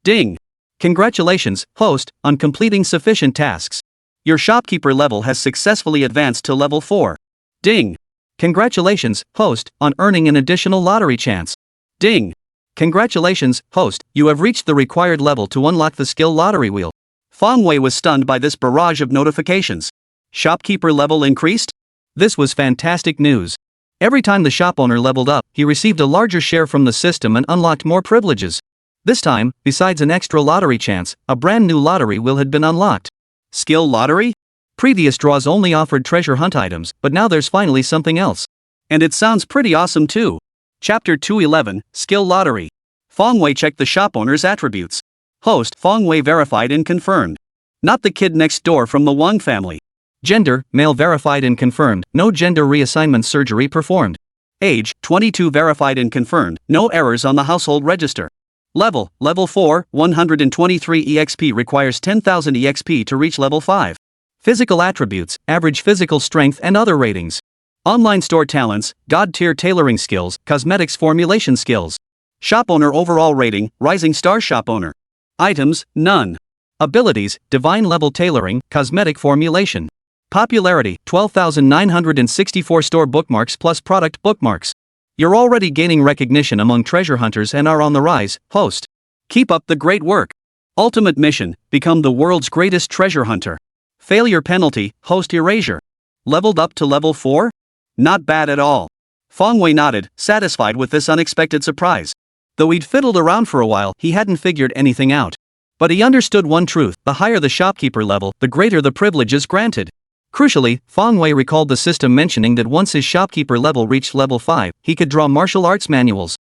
Ding! Congratulations, host, on completing sufficient tasks. Your shopkeeper level has successfully advanced to level 4. Ding! Congratulations, host, on earning an additional lottery chance. Ding! Congratulations, host, you have reached the required level to unlock the skill lottery wheel. Fong Wei was stunned by this barrage of notifications. Shopkeeper level increased? This was fantastic news. Every time the shop owner leveled up, he received a larger share from the system and unlocked more privileges. This time, besides an extra lottery chance, a brand new lottery wheel had been unlocked. Skill lottery? Previous draws only offered treasure hunt items, but now there's finally something else. And it sounds pretty awesome too. Chapter 211, Skill Lottery. Fong Wei checked the shop owner's attributes. Host, Fong Wei verified and confirmed. Not the kid next door from the Wang family. Gender, male verified and confirmed, no gender reassignment surgery performed. Age, 22 verified and confirmed, no errors on the household register. Level 4, 123 EXP requires 10,000 EXP to reach level 5. Physical attributes, average physical strength and other ratings. Online store talents, God tier tailoring skills, cosmetics formulation skills. Shop owner overall rating, rising star shop owner. Items, none. Abilities, divine level tailoring, cosmetic formulation. Popularity, 12,964 store bookmarks plus product bookmarks. You're already gaining recognition among treasure hunters and are on the rise, host. Keep up the great work. Ultimate mission, become the world's greatest treasure hunter. Failure penalty, host erasure. Leveled up to level 4? Not bad at all. Fong Wei nodded, satisfied with this unexpected surprise. Though he'd fiddled around for a while, he hadn't figured anything out. But he understood one truth: the higher the shopkeeper level, the greater the privileges granted. Crucially, Fong Wei recalled the system mentioning that once his shopkeeper level reached level 5, he could draw martial arts manuals.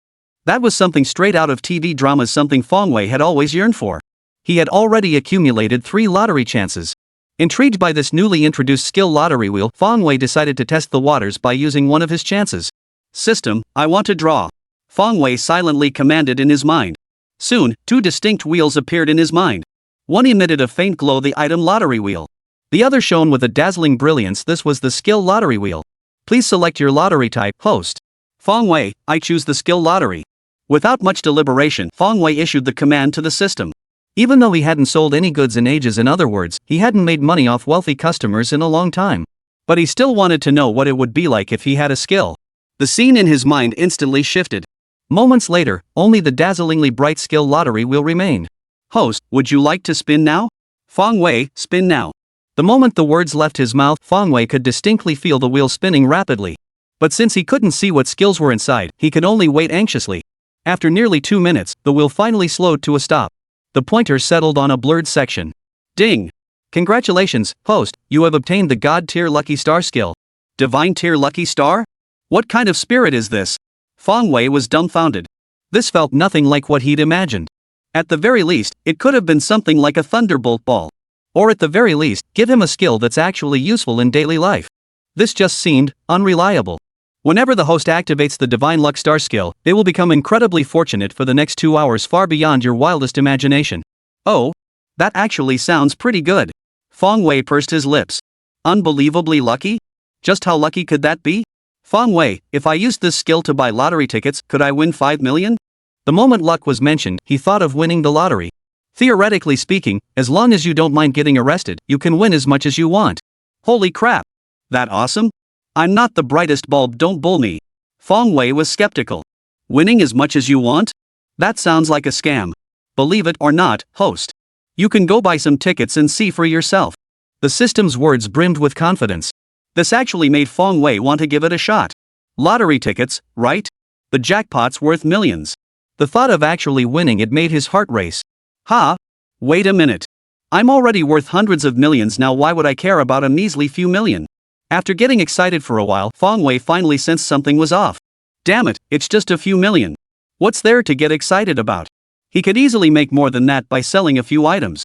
That was something straight out of TV dramas, something Fong Wei had always yearned for. He had already accumulated 3 lottery chances. Intrigued by this newly introduced skill lottery wheel, Fong Wei decided to test the waters by using one of his chances. System, I want to draw. Fong Wei silently commanded in his mind. Soon, 2 distinct wheels appeared in his mind. One emitted a faint glow, the item lottery wheel. The other shone with a dazzling brilliance. This was the skill lottery wheel. Please select your lottery type, host. Fong Wei, I choose the skill lottery. Without much deliberation, Fong Wei issued the command to the system. Even though he hadn't sold any goods in ages, in other words, he hadn't made money off wealthy customers in a long time. But he still wanted to know what it would be like if he had a skill. The scene in his mind instantly shifted. Moments later, only the dazzlingly bright skill lottery wheel remained. Host, would you like to spin now? Fong Wei, spin now. The moment the words left his mouth, Fong Wei could distinctly feel the wheel spinning rapidly. But since he couldn't see what skills were inside, he could only wait anxiously. After nearly 2 minutes, the wheel finally slowed to a stop. The pointer settled on a blurred section. Ding! Congratulations, host, you have obtained the God Tier Lucky Star skill. Divine Tier Lucky Star? What kind of spirit is this? Fong Wei was dumbfounded. This felt nothing like what he'd imagined. At the very least, it could have been something like a thunderbolt ball. Or at the very least, give him a skill that's actually useful in daily life. This just seemed unreliable. Whenever the host activates the Divine Luck Star skill, they will become incredibly fortunate for the next 2 hours, far beyond your wildest imagination. Oh, that actually sounds pretty good. Fong Wei pursed his lips. Unbelievably lucky? Just how lucky could that be? Fong Wei, if I used this skill to buy lottery tickets, could I win 5 million? The moment luck was mentioned, he thought of winning the lottery. Theoretically speaking, as long as you don't mind getting arrested, you can win as much as you want. Holy crap! That awesome? I'm not the brightest bulb, don't bull me. Fong Wei was skeptical. Winning as much as you want? That sounds like a scam. Believe it or not, host. You can go buy some tickets and see for yourself. The system's words brimmed with confidence. This actually made Fong Wei want to give it a shot. Lottery tickets, right? The jackpot's worth millions. The thought of actually winning it made his heart race. Ha! Wait a minute. I'm already worth hundreds of millions now, why would I care about a measly few million? After getting excited for a while, Fong Wei finally sensed something was off. Damn it, it's just a few million. What's there to get excited about? He could easily make more than that by selling a few items.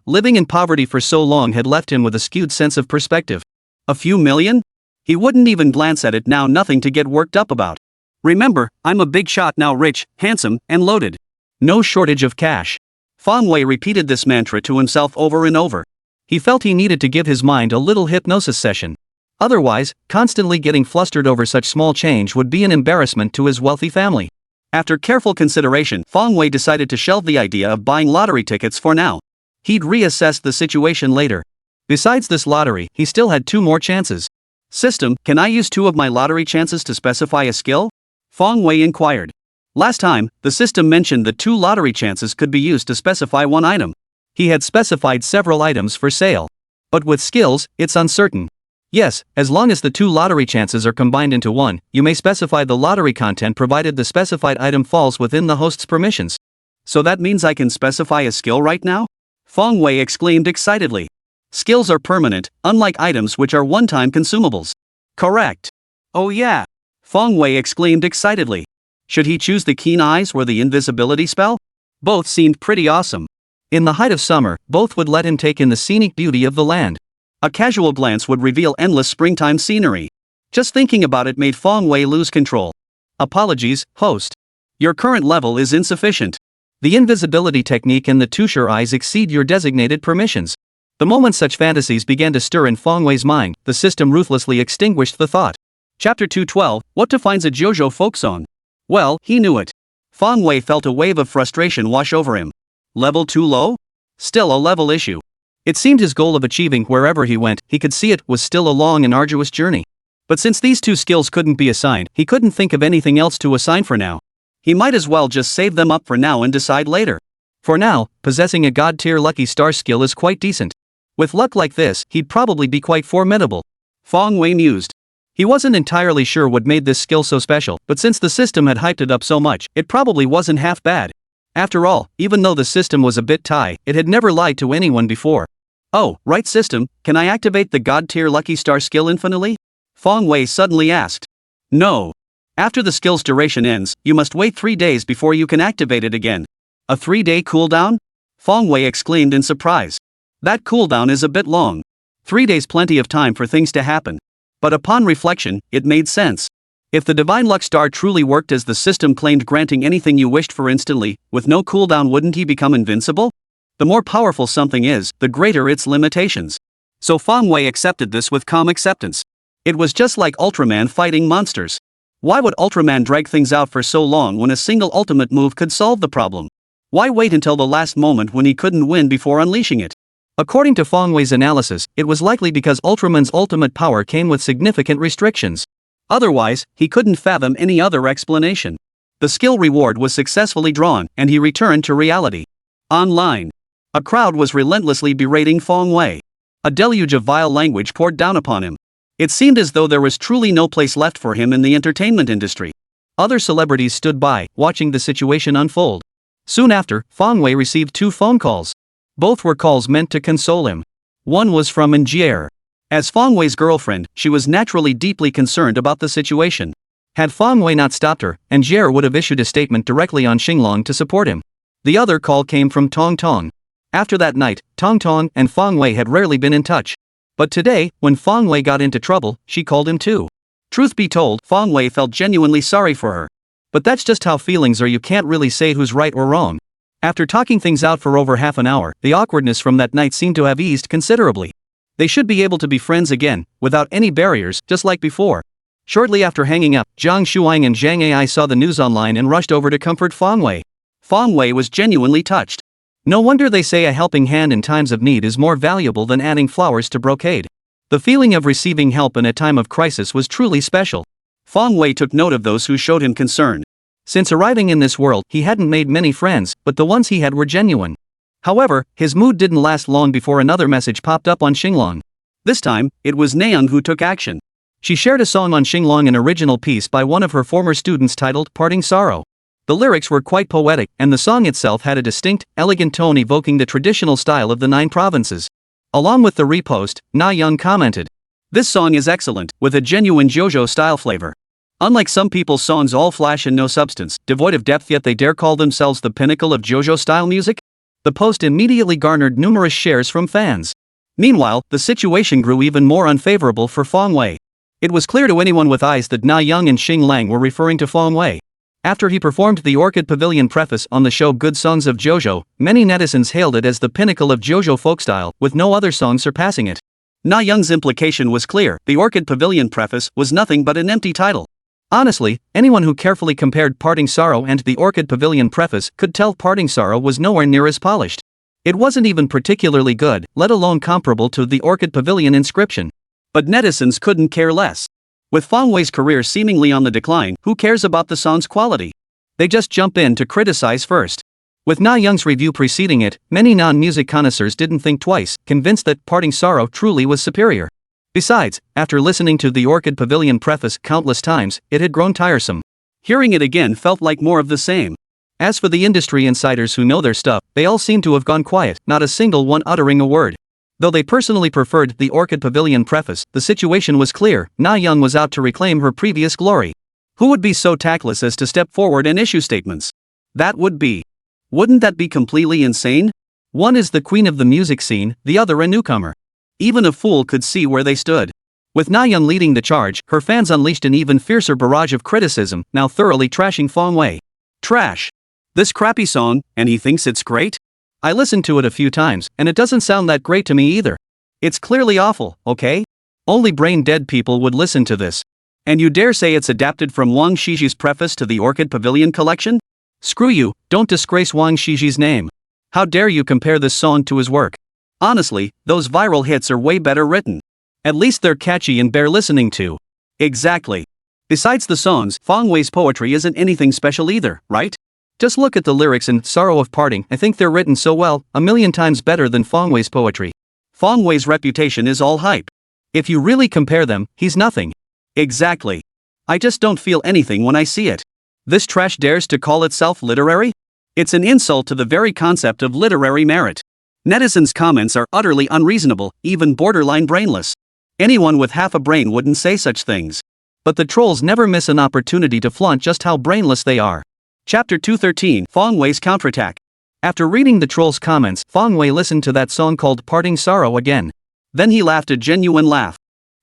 Living in poverty for so long had left him with a skewed sense of perspective. A few million? He wouldn't even glance at it now, nothing to get worked up about. Remember, I'm a big shot now, rich, handsome, and loaded. No shortage of cash. Fong Wei repeated this mantra to himself over and over. He felt he needed to give his mind a little hypnosis session. Otherwise, constantly getting flustered over such small change would be an embarrassment to his wealthy family. After careful consideration, Fong Wei decided to shelve the idea of buying lottery tickets for now. He'd reassess the situation later. Besides this lottery, he still had 2 more chances. System, can I use 2 of my lottery chances to specify a skill? Fong Wei inquired. Last time, the system mentioned that 2 lottery chances could be used to specify 1 item. He had specified several items for sale. But with skills, it's uncertain. Yes, as long as the 2 lottery chances are combined into 1, you may specify the lottery content provided the specified item falls within the host's permissions. So that means I can specify a skill right now? Fong Wei exclaimed excitedly. Skills are permanent, unlike items which are one-time consumables. Correct. Oh yeah. Fong Wei exclaimed excitedly. Should he choose the keen eyes or the invisibility spell? Both seemed pretty awesome. In the height of summer, both would let him take in the scenic beauty of the land. A casual glance would reveal endless springtime scenery. Just thinking about it made Fong Wei lose control. Apologies, host. Your current level is insufficient. The invisibility technique and the two-sure eyes exceed your designated permissions. The moment such fantasies began to stir in Fong Wei's mind, the system ruthlessly extinguished the thought. Chapter 212, What Defines a JoJo Folk Song? Well, he knew it. Fong Wei felt a wave of frustration wash over him. Level too low? Still a level issue. It seemed his goal of achieving wherever he went, he could see it, was still a long and arduous journey. But since these 2 skills couldn't be assigned, he couldn't think of anything else to assign for now. He might as well just save them up for now and decide later. For now, possessing a God-tier Lucky Star skill is quite decent. With luck like this, he'd probably be quite formidable. Fong Wei mused. He wasn't entirely sure what made this skill so special, but since the system had hyped it up so much, it probably wasn't half bad. After all, even though the system was a bit tie, it had never lied to anyone before. Oh, right system, can I activate the God-tier Lucky Star skill infinitely? Fong Wei suddenly asked. No. After the skill's duration ends, you must wait 3 days before you can activate it again. A 3-day cooldown? Fong Wei exclaimed in surprise. That cooldown is a bit long. 3 days plenty of time for things to happen. But upon reflection, it made sense. If the Divine Luck Star truly worked as the system claimed, granting anything you wished for instantly, with no cooldown, wouldn't he become invincible? The more powerful something is, the greater its limitations. So Fong Wei accepted this with calm acceptance. It was just like Ultraman fighting monsters. Why would Ultraman drag things out for so long when a single ultimate move could solve the problem? Why wait until the last moment when he couldn't win before unleashing it? According to Fong Wei's analysis, it was likely because Ultraman's ultimate power came with significant restrictions. Otherwise, he couldn't fathom any other explanation. The skill reward was successfully drawn, and he returned to reality. Online. A crowd was relentlessly berating Fong Wei. A deluge of vile language poured down upon him. It seemed as though there was truly no place left for him in the entertainment industry. Other celebrities stood by, watching the situation unfold. Soon after, Fong Wei received 2 phone calls. Both were calls meant to console him. One was from Anjier. As Fong Wei's girlfriend, she was naturally deeply concerned about the situation. Had Fong Wei not stopped her, Anjier would have issued a statement directly on Xinglong to support him. The other call came from Tong Tong. After that night, Tong Tong and Fong Wei had rarely been in touch. But today, when Fong Wei got into trouble, she called him too. Truth be told, Fong Wei felt genuinely sorry for her. But that's just how feelings are, you can't really say who's right or wrong. After talking things out for over half an hour, the awkwardness from that night seemed to have eased considerably. They should be able to be friends again, without any barriers, just like before. Shortly after hanging up, Zhang Shuang and Zhang Ai saw the news online and rushed over to comfort Fong Wei. Fong Wei was genuinely touched. No wonder they say a helping hand in times of need is more valuable than adding flowers to brocade. The feeling of receiving help in a time of crisis was truly special. Fong Wei took note of those who showed him concern. Since arriving in this world, he hadn't made many friends, but the ones he had were genuine. However, his mood didn't last long before another message popped up on Xinglong. This time, it was Nayoung who took action. She shared a song on Xinglong, an original piece by one of her former students titled Parting Sorrow. The lyrics were quite poetic, and the song itself had a distinct, elegant tone evoking the traditional style of the 9 provinces. Along with the repost, Nayoung commented, "This song is excellent, with a genuine JoJo style flavor. Unlike some people's songs all flash and no substance, devoid of depth, yet they dare call themselves the pinnacle of JoJo style music." The post immediately garnered numerous shares from fans. Meanwhile, the situation grew even more unfavorable for Fong Wei. It was clear to anyone with eyes that Nayoung and Xing Lang were referring to Fong Wei. After he performed the Orchid Pavilion preface on the show Good Songs of JoJo, many netizens hailed it as the pinnacle of JoJo folk style, with no other song surpassing it. Nayoung's implication was clear: the Orchid Pavilion preface was nothing but an empty title. Honestly, anyone who carefully compared Parting Sorrow and the Orchid Pavilion preface could tell Parting Sorrow was nowhere near as polished. It wasn't even particularly good, let alone comparable to the Orchid Pavilion inscription. But netizens couldn't care less. With Fong Wei's career seemingly on the decline, who cares about the song's quality? They just jump in to criticize first. With Nayoung's review preceding it, many non-music connoisseurs didn't think twice, convinced that Parting Sorrow truly was superior. Besides, after listening to the Orchid Pavilion preface countless times, it had grown tiresome. Hearing it again felt like more of the same. As for the industry insiders who know their stuff, they all seemed to have gone quiet, not a single one uttering a word. Though they personally preferred the Orchid Pavilion preface, the situation was clear: Nayoung was out to reclaim her previous glory. Who would be so tactless as to step forward and issue statements? Wouldn't that be completely insane? One is the queen of the music scene, the other a newcomer. Even a fool could see where they stood. With Nayoung leading the charge, her fans unleashed an even fiercer barrage of criticism, now thoroughly trashing Fong Wei. Trash. This crappy song, and he thinks it's great? I listened to it a few times, and it doesn't sound that great to me either. It's clearly awful, okay? Only brain-dead people would listen to this. And you dare say it's adapted from Wang Shiji's preface to the Orchid Pavilion collection? Screw you, don't disgrace Wang Shiji's name. How dare you compare this song to his work? Honestly, those viral hits are way better written. At least they're catchy and bear listening to. Exactly. Besides the songs, Fong Wei's poetry isn't anything special either, right? Just look at the lyrics in Sorrow of Parting. I think they're written so well, 1,000,000 times better than Fong Wei's poetry. Fong Wei's reputation is all hype. If you really compare them, he's nothing. Exactly. I just don't feel anything when I see it. This trash dares to call itself literary? It's an insult to the very concept of literary merit. Netizens' comments are utterly unreasonable, even borderline brainless. Anyone with half a brain wouldn't say such things. But the trolls never miss an opportunity to flaunt just how brainless they are. Chapter 213: Fong Wei's Counterattack. After reading the troll's comments, Fong Wei listened to that song called Parting Sorrow again. Then he laughed a genuine laugh.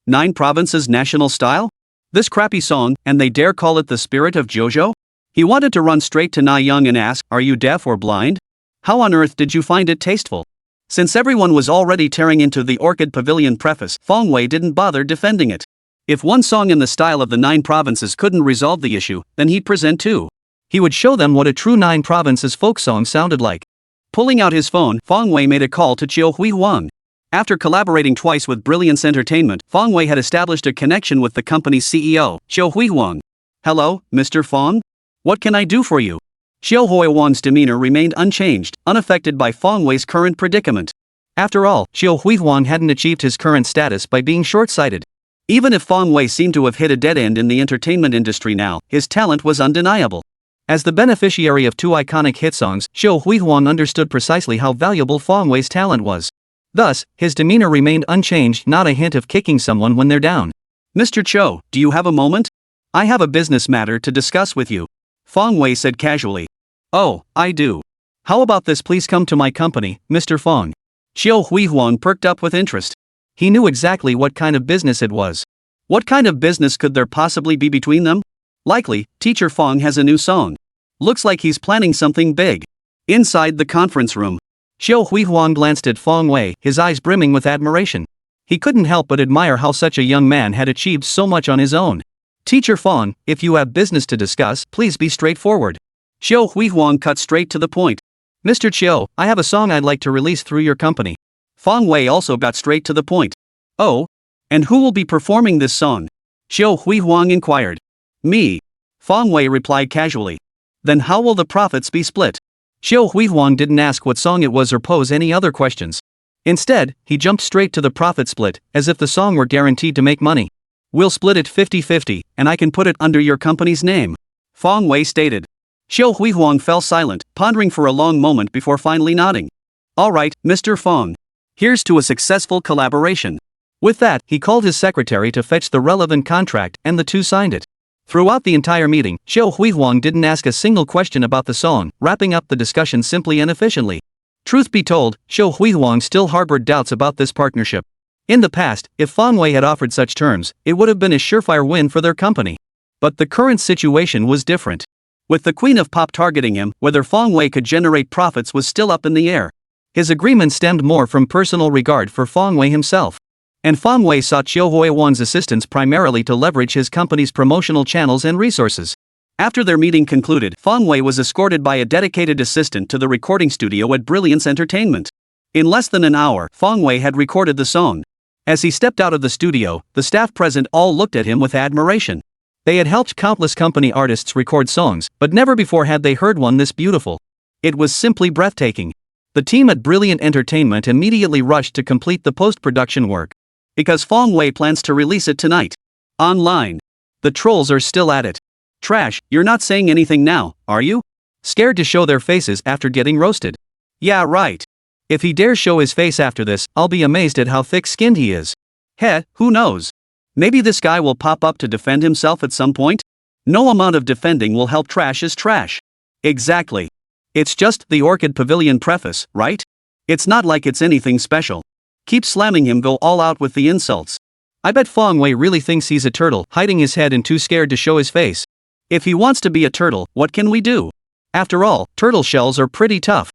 9 Provinces national style? This crappy song, and they dare call it the spirit of JoJo? He wanted to run straight to Na Young and ask, are you deaf or blind? How on earth did you find it tasteful? Since everyone was already tearing into the Orchid Pavilion preface, Fong Wei didn't bother defending it. If one song in the style of the 9 Provinces couldn't resolve the issue, then he'd present 2. He would show them what a true 9 Provinces folk song sounded like. Pulling out his phone, Fong Wei made a call to Chiu Hui Huang. After collaborating twice with Brilliance Entertainment, Fong Wei had established a connection with the company's CEO, Chiu Hui Huang. Hello, Mr. Fong? What can I do for you? Chiu Hui Huang's demeanor remained unchanged, unaffected by Fong Wei's current predicament. After all, Chiu Hui Huang hadn't achieved his current status by being short-sighted. Even if Fong Wei seemed to have hit a dead end in the entertainment industry now, his talent was undeniable. As the beneficiary of 2 iconic hit songs, Chiu Hui Huang understood precisely how valuable Fong Wei's talent was. Thus, his demeanor remained unchanged, not a hint of kicking someone when they're down. Mr. Cho, do you have a moment? I have a business matter to discuss with you. Fong Wei said casually. Oh, I do. How about this, please come to my company, Mr. Fong. Chiu Hui Huang perked up with interest. He knew exactly what kind of business it was. What kind of business could there possibly be between them? Likely, Teacher Fong has a new song. Looks like he's planning something big. Inside the conference room, Chiu Hui Huang glanced at Fong Wei, his eyes brimming with admiration. He couldn't help but admire how such a young man had achieved so much on his own. Teacher Fong, if you have business to discuss, please be straightforward. Chiu Hui Huang cut straight to the point. Mr. Chiu, I have a song I'd like to release through your company. Fong Wei also got straight to the point. Oh? And who will be performing this song? Chiu Hui Huang inquired. Me. Fong Wei replied casually. Then how will the profits be split? Chiu Hui Huang didn't ask what song it was or pose any other questions. Instead, he jumped straight to the profit split, as if the song were guaranteed to make money. We'll split it 50-50, and I can put it under your company's name, Fong Wei stated. Chiu Hui Huang fell silent, pondering for a long moment before finally nodding. All right, Mr. Fong. Here's to a successful collaboration. With that, he called his secretary to fetch the relevant contract, and the two signed it. Throughout the entire meeting, Chiu Hui Huang didn't ask a single question about the song, wrapping up the discussion simply and efficiently. Truth be told, Chiu Hui Huang still harbored doubts about this partnership. In the past, if Fong Wei had offered such terms, it would have been a surefire win for their company. But the current situation was different. With the Queen of Pop targeting him, whether Fong Wei could generate profits was still up in the air. His agreement stemmed more from personal regard for Fong Wei himself. And Fong Wei sought Chiu Hui Huang's assistance primarily to leverage his company's promotional channels and resources. After their meeting concluded, Fong Wei was escorted by a dedicated assistant to the recording studio at Brilliance Entertainment. In less than an hour, Fong Wei had recorded the song. As he stepped out of the studio, the staff present all looked at him with admiration. They had helped countless company artists record songs, but never before had they heard one this beautiful. It was simply breathtaking. The team at Brilliant Entertainment immediately rushed to complete the post-production work. Because Fong Wei plans to release it tonight. Online. The trolls are still at it. Trash, you're not saying anything now, are you? Scared to show their faces after getting roasted. Yeah, right. If he dares show his face after this, I'll be amazed at how thick-skinned he is. Heh, who knows? Maybe this guy will pop up to defend himself at some point? No amount of defending will help trash his trash. Exactly. It's just the Orchid Pavilion preface, right? It's not like it's anything special. Keep slamming him, go all out with the insults. I bet Fong Wei really thinks he's a turtle, hiding his head and too scared to show his face. If he wants to be a turtle, what can we do? After all, turtle shells are pretty tough.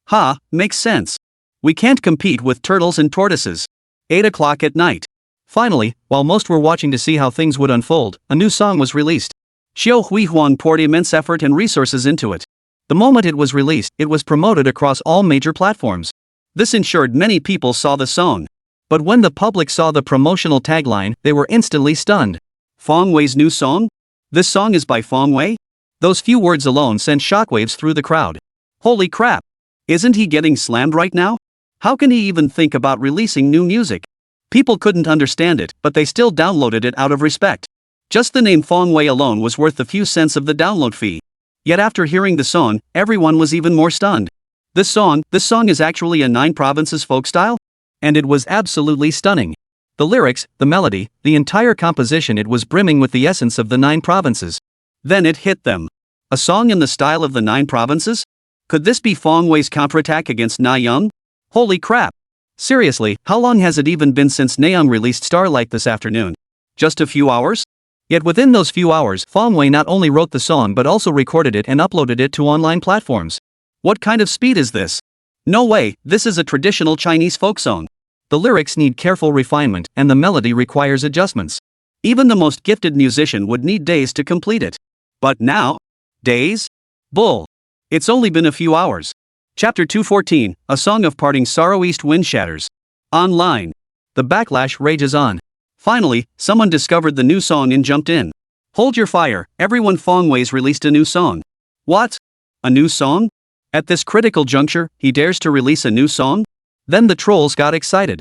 Ha, makes sense. We can't compete with turtles and tortoises. 8 o'clock at night. Finally, while most were watching to see how things would unfold, a new song was released. Chiu Hui Huang poured immense effort and resources into it. The moment it was released, it was promoted across all major platforms. This ensured many people saw the song. But when the public saw the promotional tagline, they were instantly stunned. Fong Wei's new song? This song is by Fong Wei? Those few words alone sent shockwaves through the crowd. Holy crap! Isn't he getting slammed right now? How can he even think about releasing new music? People couldn't understand it, but they still downloaded it out of respect. Just the name Fong Wei alone was worth the few cents of the download fee. Yet after hearing the song, everyone was even more stunned. This song is actually a 9 Provinces folk style? And it was absolutely stunning. The lyrics, the melody, the entire composition, it was brimming with the essence of the 9 Provinces. Then it hit them. A song in the style of the 9 Provinces? Could this be Fong Wei's counterattack against Na Young? Holy crap! Seriously, how long has it even been since Na Young released Starlight this afternoon? Just a few hours? Yet within those few hours, Fong Wei not only wrote the song but also recorded it and uploaded it to online platforms. What kind of speed is this? No way, this is a traditional Chinese folk song. The lyrics need careful refinement and the melody requires adjustments. Even the most gifted musician would need days to complete it. But now? Days? Bull. It's only been a few hours. Chapter 214, A Song of Parting Sorrow. East Wind Shatters. Online. The backlash rages on. Finally, someone discovered the new song and jumped in. Hold your fire, everyone. Fong Wei's released a new song. What? A new song? At this critical juncture, he dares to release a new song? Then the trolls got excited.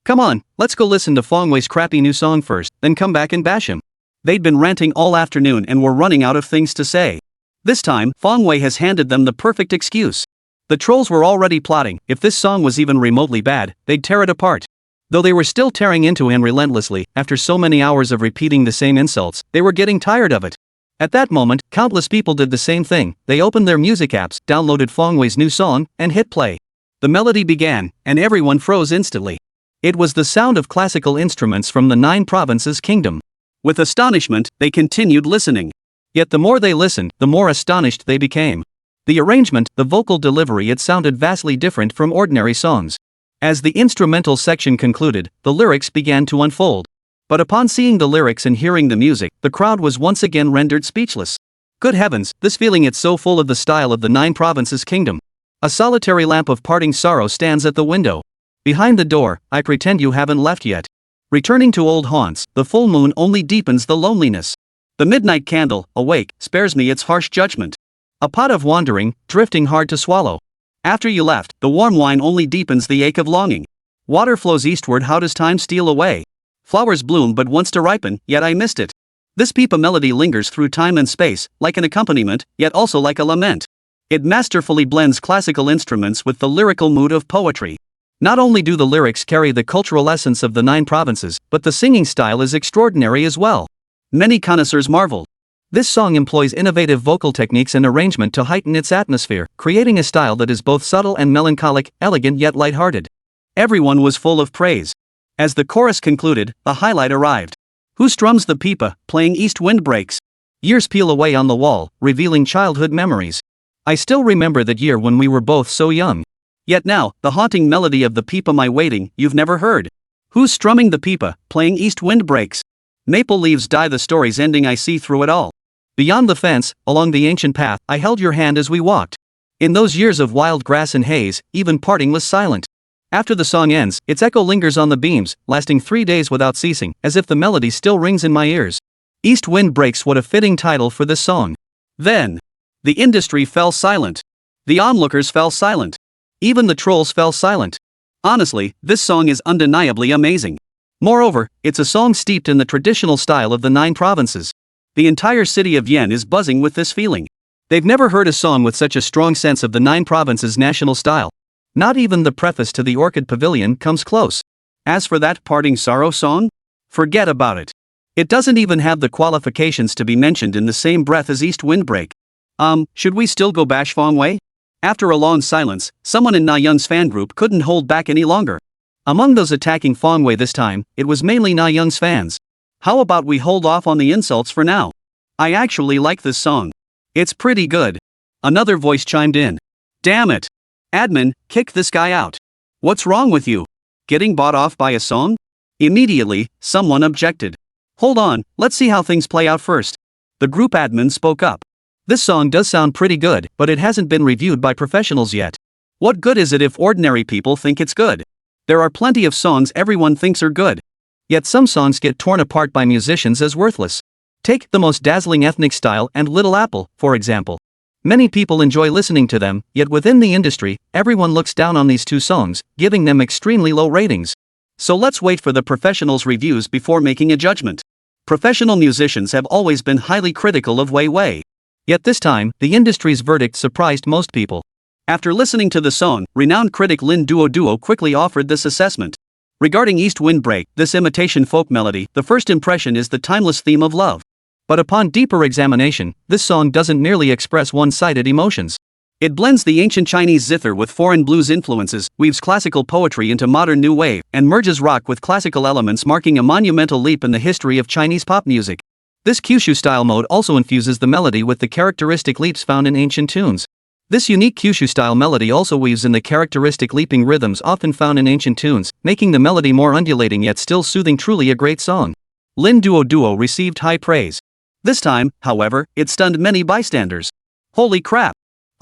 Come on, let's go listen to Fong Wei's crappy new song first, then come back and bash him. They'd been ranting all afternoon and were running out of things to say. This time, Fong Wei has handed them the perfect excuse. The trolls were already plotting, if this song was even remotely bad, they'd tear it apart. Though they were still tearing into him relentlessly, after so many hours of repeating the same insults, they were getting tired of it. At that moment, countless people did the same thing. They opened their music apps, downloaded Fong Wei's new song, and hit play. The melody began, and everyone froze instantly. It was the sound of classical instruments from the 9 provinces kingdom. With astonishment, they continued listening. Yet the more they listened, the more astonished they became. The arrangement, the vocal delivery, it sounded vastly different from ordinary songs. As the instrumental section concluded, the lyrics began to unfold. But upon seeing the lyrics and hearing the music, the crowd was once again rendered speechless. Good heavens, this feeling, it's so full of the style of the 9 provinces kingdom. A solitary lamp of parting sorrow stands at the window. Behind the door, I pretend you haven't left yet. Returning to old haunts, the full moon only deepens the loneliness. The midnight candle, awake, spares me its harsh judgment. A pot of wandering, drifting hard to swallow. After you left, the warm wine only deepens the ache of longing. Water flows eastward, how does time steal away? Flowers bloom but once to ripen, yet I missed it. This pipa melody lingers through time and space, like an accompaniment, yet also like a lament. It masterfully blends classical instruments with the lyrical mood of poetry. Not only do the lyrics carry the cultural essence of the 9 provinces, but the singing style is extraordinary as well. Many connoisseurs marvel. This song employs innovative vocal techniques and arrangement to heighten its atmosphere, creating a style that is both subtle and melancholic, elegant yet lighthearted. Everyone was full of praise. As the chorus concluded, the highlight arrived. Who strums the pipa, playing East Wind Breaks? Years peel away on the wall, revealing childhood memories. I still remember that year when we were both so young. Yet now, the haunting melody of the pipa, my waiting, you've never heard. Who's strumming the pipa, playing East Wind Breaks? Maple leaves die, the story's ending, I see through it all. Beyond the fence, along the ancient path, I held your hand as we walked. In those years of wild grass and haze, even parting was silent. After the song ends, its echo lingers on the beams, lasting 3 days without ceasing, as if the melody still rings in my ears. East Wind Breaks, what a fitting title for this song. Then, the industry fell silent. The onlookers fell silent. Even the trolls fell silent. Honestly, this song is undeniably amazing. Moreover, it's a song steeped in the traditional style of the 9 provinces. The entire city of Yen is buzzing with this feeling. They've never heard a song with such a strong sense of the 9 provinces' national style. Not even the preface to the Orchid Pavilion comes close. As for that Parting Sorrow song? Forget about it. It doesn't even have the qualifications to be mentioned in the same breath as East Windbreak. Should we still go bash Fong Wei? After a long silence, someone in Na Young's fan group couldn't hold back any longer. Among those attacking Fong Wei this time, it was mainly Na Young's fans. How about we hold off on the insults for now? I actually like this song. It's pretty good. Another voice chimed in. Damn it. Admin, kick this guy out. What's wrong with you? Getting bought off by a song? Immediately, someone objected. Hold on, let's see how things play out first. The group admin spoke up. This song does sound pretty good, but it hasn't been reviewed by professionals yet. What good is it if ordinary people think it's good? There are plenty of songs everyone thinks are good. Yet some songs get torn apart by musicians as worthless. Take The Most Dazzling Ethnic Style and Little Apple, for example. Many people enjoy listening to them, yet within the industry, everyone looks down on these two songs, giving them extremely low ratings. So let's wait for the professionals' reviews before making a judgment. Professional musicians have always been highly critical of Wei Wei. Yet this time, the industry's verdict surprised most people. After listening to the song, renowned critic Lin Duo quickly offered this assessment. Regarding East Wind Break, this imitation folk melody, the first impression is the timeless theme of love. But upon deeper examination, this song doesn't merely express one-sided emotions. It blends the ancient Chinese zither with foreign blues influences, weaves classical poetry into modern new wave, and merges rock with classical elements, marking a monumental leap in the history of Chinese pop music. This Kyushu style mode also infuses the melody with the characteristic leaps found in ancient tunes. This unique Kyushu style melody also weaves in the characteristic leaping rhythms often found in ancient tunes, making the melody more undulating yet still soothing. Truly a great song. Lin Duo received high praise. This time, however, it stunned many bystanders. Holy crap!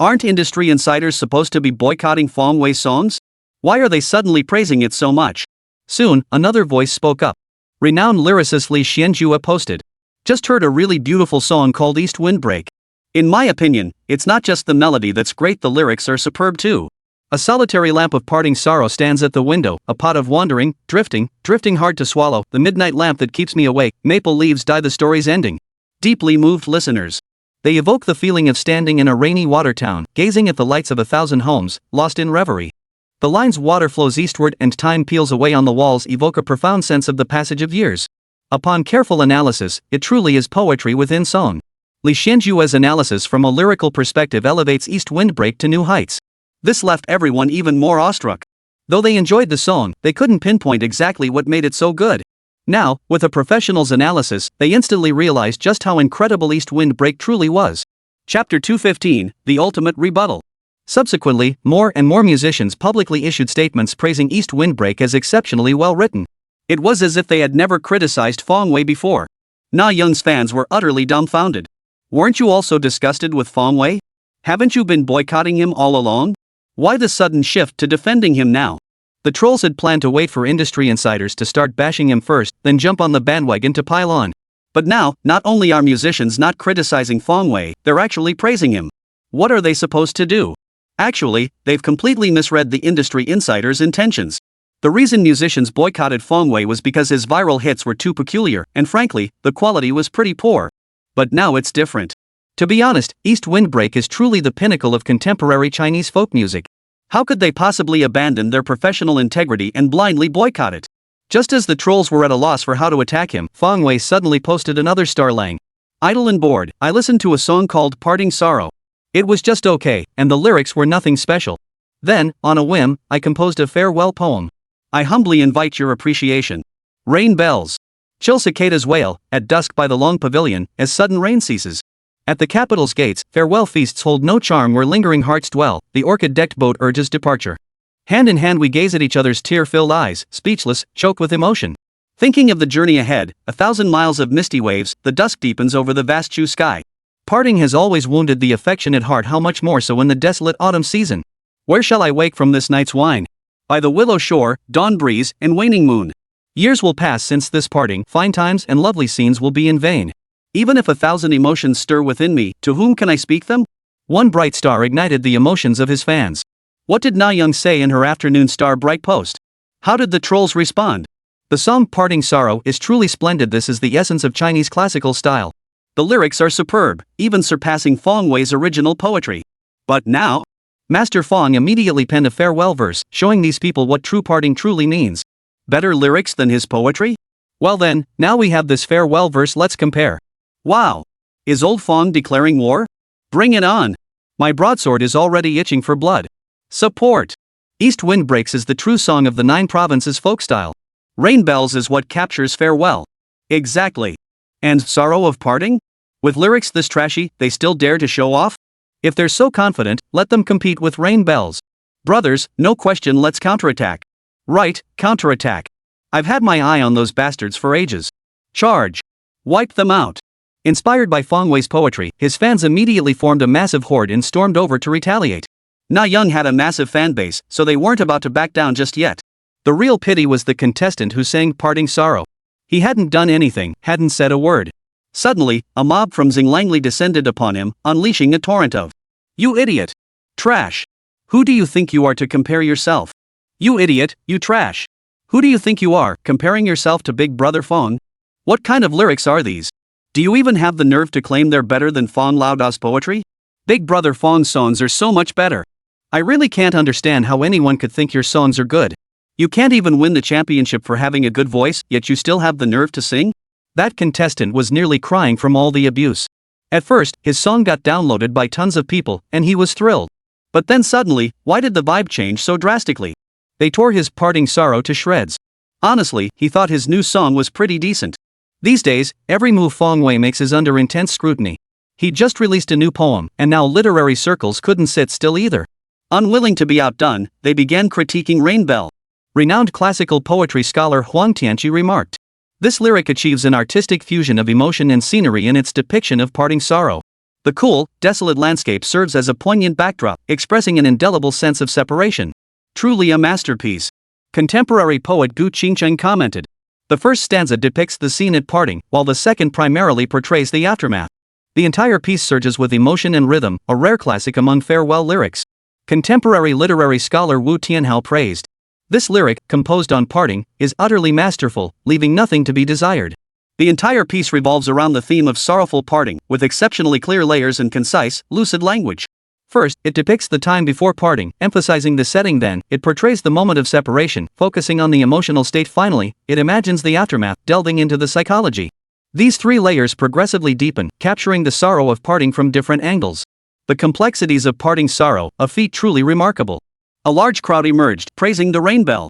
Aren't industry insiders supposed to be boycotting Fong Wei's songs? Why are they suddenly praising it so much? Soon, another voice spoke up. Renowned lyricist Li Xianjua posted. Just heard a really beautiful song called East Windbreak. In my opinion, it's not just the melody that's great, the lyrics are superb too. A solitary lamp of parting sorrow stands at the window, a pot of wandering, drifting hard to swallow, the midnight lamp that keeps me awake, maple leaves die, the story's ending. Deeply moved listeners. They evoke the feeling of standing in a rainy water town, gazing at the lights of 1,000 homes, lost in reverie. The lines "water flows eastward and time peels away on the walls" evoke a profound sense of the passage of years. Upon careful analysis, it truly is poetry within song. Li Xianjua's analysis from a lyrical perspective elevates East Windbreak to new heights. This left everyone even more awestruck. Though they enjoyed the song, they couldn't pinpoint exactly what made it so good. Now, with a professional's analysis, they instantly realized just how incredible East Windbreak truly was. Chapter 215, The Ultimate Rebuttal. Subsequently, more and more musicians publicly issued statements praising East Windbreak as exceptionally well written. It was as if they had never criticized Fong Wei before. Na Young's fans were utterly dumbfounded. Weren't you also disgusted with Fong Wei? Haven't you been boycotting him all along? Why the sudden shift to defending him now? The trolls had planned to wait for industry insiders to start bashing him first, then jump on the bandwagon to pile on. But now, not only are musicians not criticizing Fong Wei, they're actually praising him. What are they supposed to do? Actually, they've completely misread the industry insiders' intentions. The reason musicians boycotted Fong Wei was because his viral hits were too peculiar, and frankly, the quality was pretty poor. But now it's different. To be honest, East Windbreak is truly the pinnacle of contemporary Chinese folk music. How could they possibly abandon their professional integrity and blindly boycott it? Just as the trolls were at a loss for how to attack him, Fong Wei suddenly posted another starlang. Idle and bored, I listened to a song called Parting Sorrow. It was just okay, and the lyrics were nothing special. Then, on a whim, I composed a farewell poem. I humbly invite your appreciation. Rain bells. Chill cicadas wail, at dusk by the long pavilion, as sudden rain ceases. At the capital's gates, farewell feasts hold no charm where lingering hearts dwell, the orchid-decked boat urges departure. Hand in hand we gaze at each other's tear-filled eyes, speechless, choked with emotion. Thinking of the journey ahead, 1,000 miles of misty waves, the dusk deepens over the vast Chu sky. Parting has always wounded the affectionate heart, how much more so in the desolate autumn season. Where shall I wake from this night's wine? By the willow shore, dawn breeze, and waning moon. Years will pass since this parting, fine times and lovely scenes will be in vain. Even if 1,000 emotions stir within me, to whom can I speak them? One bright star ignited the emotions of his fans. What did Na Young say in her afternoon star bright post? How did the trolls respond? The song Parting Sorrow is truly splendid. This is the essence of Chinese classical style. The lyrics are superb, even surpassing Fong Wei's original poetry. But now, Master Fong immediately penned a farewell verse, showing these people what true parting truly means. Better lyrics than his poetry? Well then, now we have this farewell verse, let's compare. Wow! Is old Fong declaring war? Bring it on! My broadsword is already itching for blood. Support! East Windbreaks is the true song of the 9 provinces folk style. Rain bells is what captures farewell. Exactly. And sorrow of parting? With lyrics this trashy, they still dare to show off? If they're so confident, let them compete with rain bells. Brothers, no question, let's counterattack. Right, counterattack. I've had my eye on those bastards for ages. Charge! Wipe them out! Inspired by Fong Wei's poetry, his fans immediately formed a massive horde and stormed over to retaliate. Na Young had a massive fan base, so they weren't about to back down just yet. The real pity was the contestant who sang Parting Sorrow. He hadn't done anything, hadn't said a word. Suddenly, a mob from Xinglangli descended upon him, unleashing a torrent of, "You idiot! Trash! Who do you think you are to compare yourself? You idiot, you trash! Who do you think you are, comparing yourself to Big Brother Fong? What kind of lyrics are these? Do you even have the nerve to claim they're better than Fong Laoda's poetry? Big Brother Fong's songs are so much better. I really can't understand how anyone could think your songs are good. You can't even win the championship for having a good voice, yet you still have the nerve to sing?" That contestant was nearly crying from all the abuse. At first, his song got downloaded by tons of people, and he was thrilled. But then suddenly, why did the vibe change so drastically? They tore his Parting Sorrow to shreds. Honestly, he thought his new song was pretty decent. These days, every move Fong Wei makes is under intense scrutiny. He just released a new poem, and now literary circles couldn't sit still either. Unwilling to be outdone, they began critiquing Rain Bell. Renowned classical poetry scholar Huang Tianqi remarked, "This lyric achieves an artistic fusion of emotion and scenery in its depiction of parting sorrow. The cool, desolate landscape serves as a poignant backdrop, expressing an indelible sense of separation. Truly a masterpiece." Contemporary poet Gu Qingcheng commented, "The first stanza depicts the scene at parting, while the second primarily portrays the aftermath. The entire piece surges with emotion and rhythm, a rare classic among farewell lyrics." Contemporary literary scholar Wu Tianhao praised, "This lyric, composed on parting, is utterly masterful, leaving nothing to be desired." The entire piece revolves around the theme of sorrowful parting, with exceptionally clear layers and concise, lucid language. First, it depicts the time before parting, emphasizing the setting. Then, it portrays the moment of separation, focusing on the emotional state. Finally, it imagines the aftermath, delving into the psychology. These three layers progressively deepen, capturing the sorrow of parting from different angles. The complexities of parting sorrow, a feat truly remarkable. A large crowd emerged, praising the Rain Bell.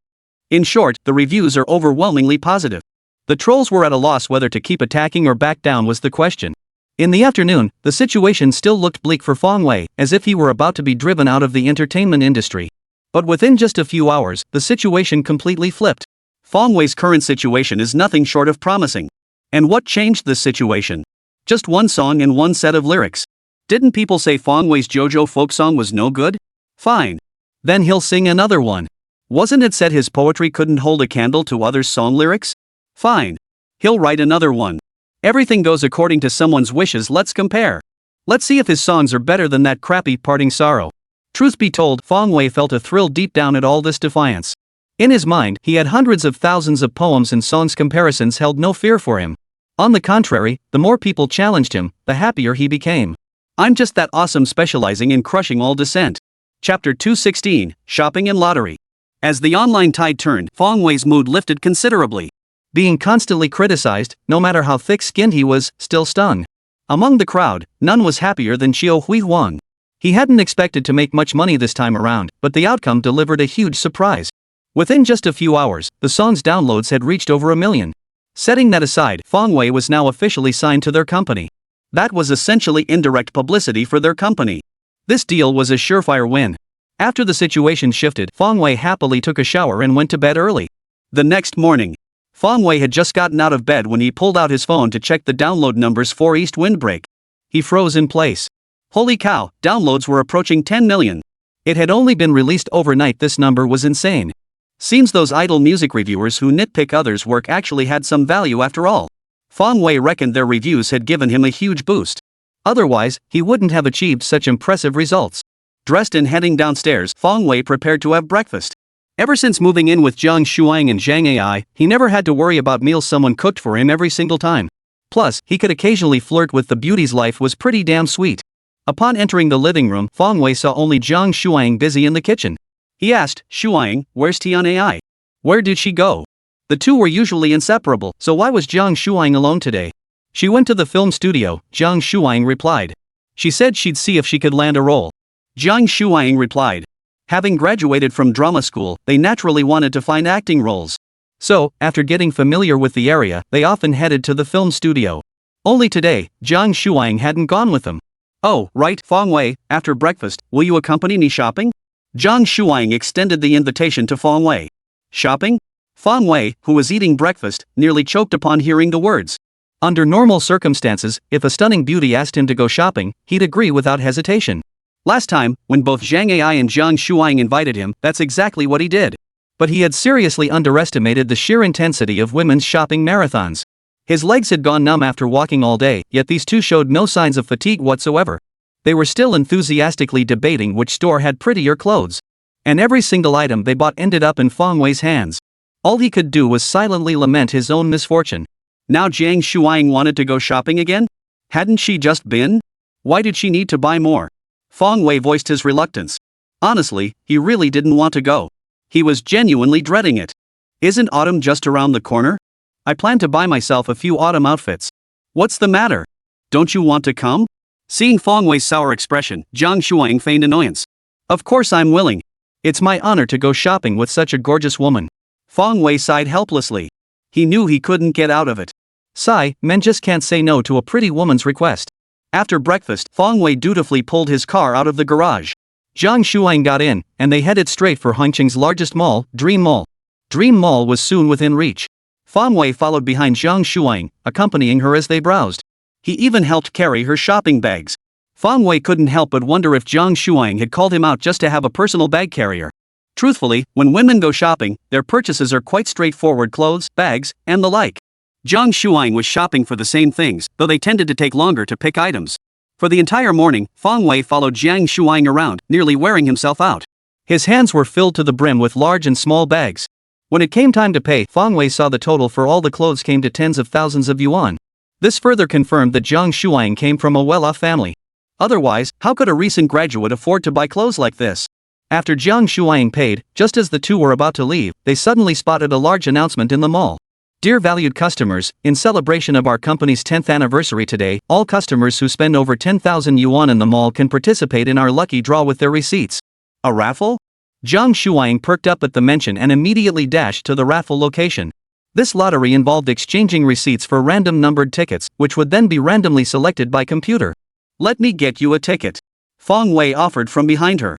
In short, the reviews are overwhelmingly positive. The trolls were at a loss whether to keep attacking or back down was the question. In the afternoon, the situation still looked bleak for Fong Wei, as if he were about to be driven out of the entertainment industry. But within just a few hours, the situation completely flipped. Fong Wei's current situation is nothing short of promising. And what changed this situation? Just one song and one set of lyrics. Didn't people say Fong Wei's JoJo folk song was no good? Fine. Then he'll sing another one. Wasn't it said his poetry couldn't hold a candle to others' song lyrics? Fine. He'll write another one. Everything goes according to someone's wishes. Let's compare. Let's see if his songs are better than that crappy Parting Sorrow. Truth be told, Fong Wei felt a thrill deep down at all this defiance. In his mind, he had hundreds of thousands of poems and songs. Comparisons held no fear for him. On the contrary, the more people challenged him, the happier he became. I'm just that awesome, specializing in crushing all dissent. Chapter 216, Shopping and Lottery. As the online tide turned, Fong Wei's mood lifted considerably. Being constantly criticized, no matter how thick-skinned he was, still stung. Among the crowd, none was happier than Xiao Hui Huang. He hadn't expected to make much money this time around, but the outcome delivered a huge surprise. Within just a few hours, the song's downloads had reached over 1 million. Setting that aside, Fong Wei was now officially signed to their company. That was essentially indirect publicity for their company. This deal was a surefire win. After the situation shifted, Fong Wei happily took a shower and went to bed early. The next morning, Fong Wei had just gotten out of bed when he pulled out his phone to check the download numbers for East Windbreak. He froze in place. Holy cow, downloads were approaching 10 million. It had only been released overnight. This number was insane. Seems those idle music reviewers who nitpick others' work actually had some value after all. Fong Wei reckoned their reviews had given him a huge boost. Otherwise, he wouldn't have achieved such impressive results. Dressed and heading downstairs, Fong Wei prepared to have breakfast. Ever since moving in with Zhang Shuang and Zhang Ai, he never had to worry about meals someone cooked for him every single time. Plus, he could occasionally flirt with the beauties. Life was pretty damn sweet. Upon entering the living room, Fong Wei saw only Zhang Shuang busy in the kitchen. He asked, "Shuang, where's Tian Ai? Where did she go?" The two were usually inseparable, so why was Zhang Shuang alone today? "She went to the film studio," Zhang Shuang replied. "She said she'd see if she could land a role." Zhang Shuang replied. Having graduated from drama school, they naturally wanted to find acting roles. So, after getting familiar with the area, they often headed to the film studio. Only today, Zhang Shuang hadn't gone with them. "Oh, right, Fong Wei, after breakfast, will you accompany me shopping?" Zhang Shuang extended the invitation to Fong Wei. Shopping? Fong Wei, who was eating breakfast, nearly choked upon hearing the words. Under normal circumstances, if a stunning beauty asked him to go shopping, he'd agree without hesitation. Last time, when both Zhang Ai and Zhang Shuang invited him, that's exactly what he did. But he had seriously underestimated the sheer intensity of women's shopping marathons. His legs had gone numb after walking all day, yet these two showed no signs of fatigue whatsoever. They were still enthusiastically debating which store had prettier clothes. And every single item they bought ended up in Fong Wei's hands. All he could do was silently lament his own misfortune. Now Zhang Shuang wanted to go shopping again? Hadn't she just been? Why did she need to buy more? Fong Wei voiced his reluctance. Honestly, he really didn't want to go. He was genuinely dreading it. Isn't autumn just around the corner? I plan to buy myself a few autumn outfits. What's the matter? Don't you want to come? Seeing Fong Wei's sour expression, Zhang Shuang feigned annoyance. Of course I'm willing. It's my honor to go shopping with such a gorgeous woman. Fong Wei sighed helplessly. He knew he couldn't get out of it. Sigh, men just can't say no to a pretty woman's request. After breakfast, Fong Wei dutifully pulled his car out of the garage. Zhang Shuang got in, and they headed straight for Hongqing's largest mall, Dream Mall. Dream Mall was soon within reach. Fong Wei followed behind Zhang Shuang, accompanying her as they browsed. He even helped carry her shopping bags. Fong Wei couldn't help but wonder if Zhang Shuang had called him out just to have a personal bag carrier. Truthfully, when women go shopping, their purchases are quite straightforward: clothes, bags, and the like. Zhang Shuang was shopping for the same things, though they tended to take longer to pick items. For the entire morning, Fong Wei followed Zhang Shuang around, nearly wearing himself out. His hands were filled to the brim with large and small bags. When it came time to pay, Fong Wei saw the total for all the clothes came to tens of thousands of yuan. This further confirmed that Zhang Shuang came from a well-off family. Otherwise, how could a recent graduate afford to buy clothes like this? After Zhang Shuang paid, just as the two were about to leave, they suddenly spotted a large announcement in the mall. Dear valued customers, in celebration of our company's 10th anniversary today, all customers who spend over 10,000 yuan in the mall can participate in our lucky draw with their receipts. A raffle? Zhang Shuang perked up at the mention and immediately dashed to the raffle location. This lottery involved exchanging receipts for random numbered tickets, which would then be randomly selected by computer. Let me get you a ticket. Fong Wei offered from behind her.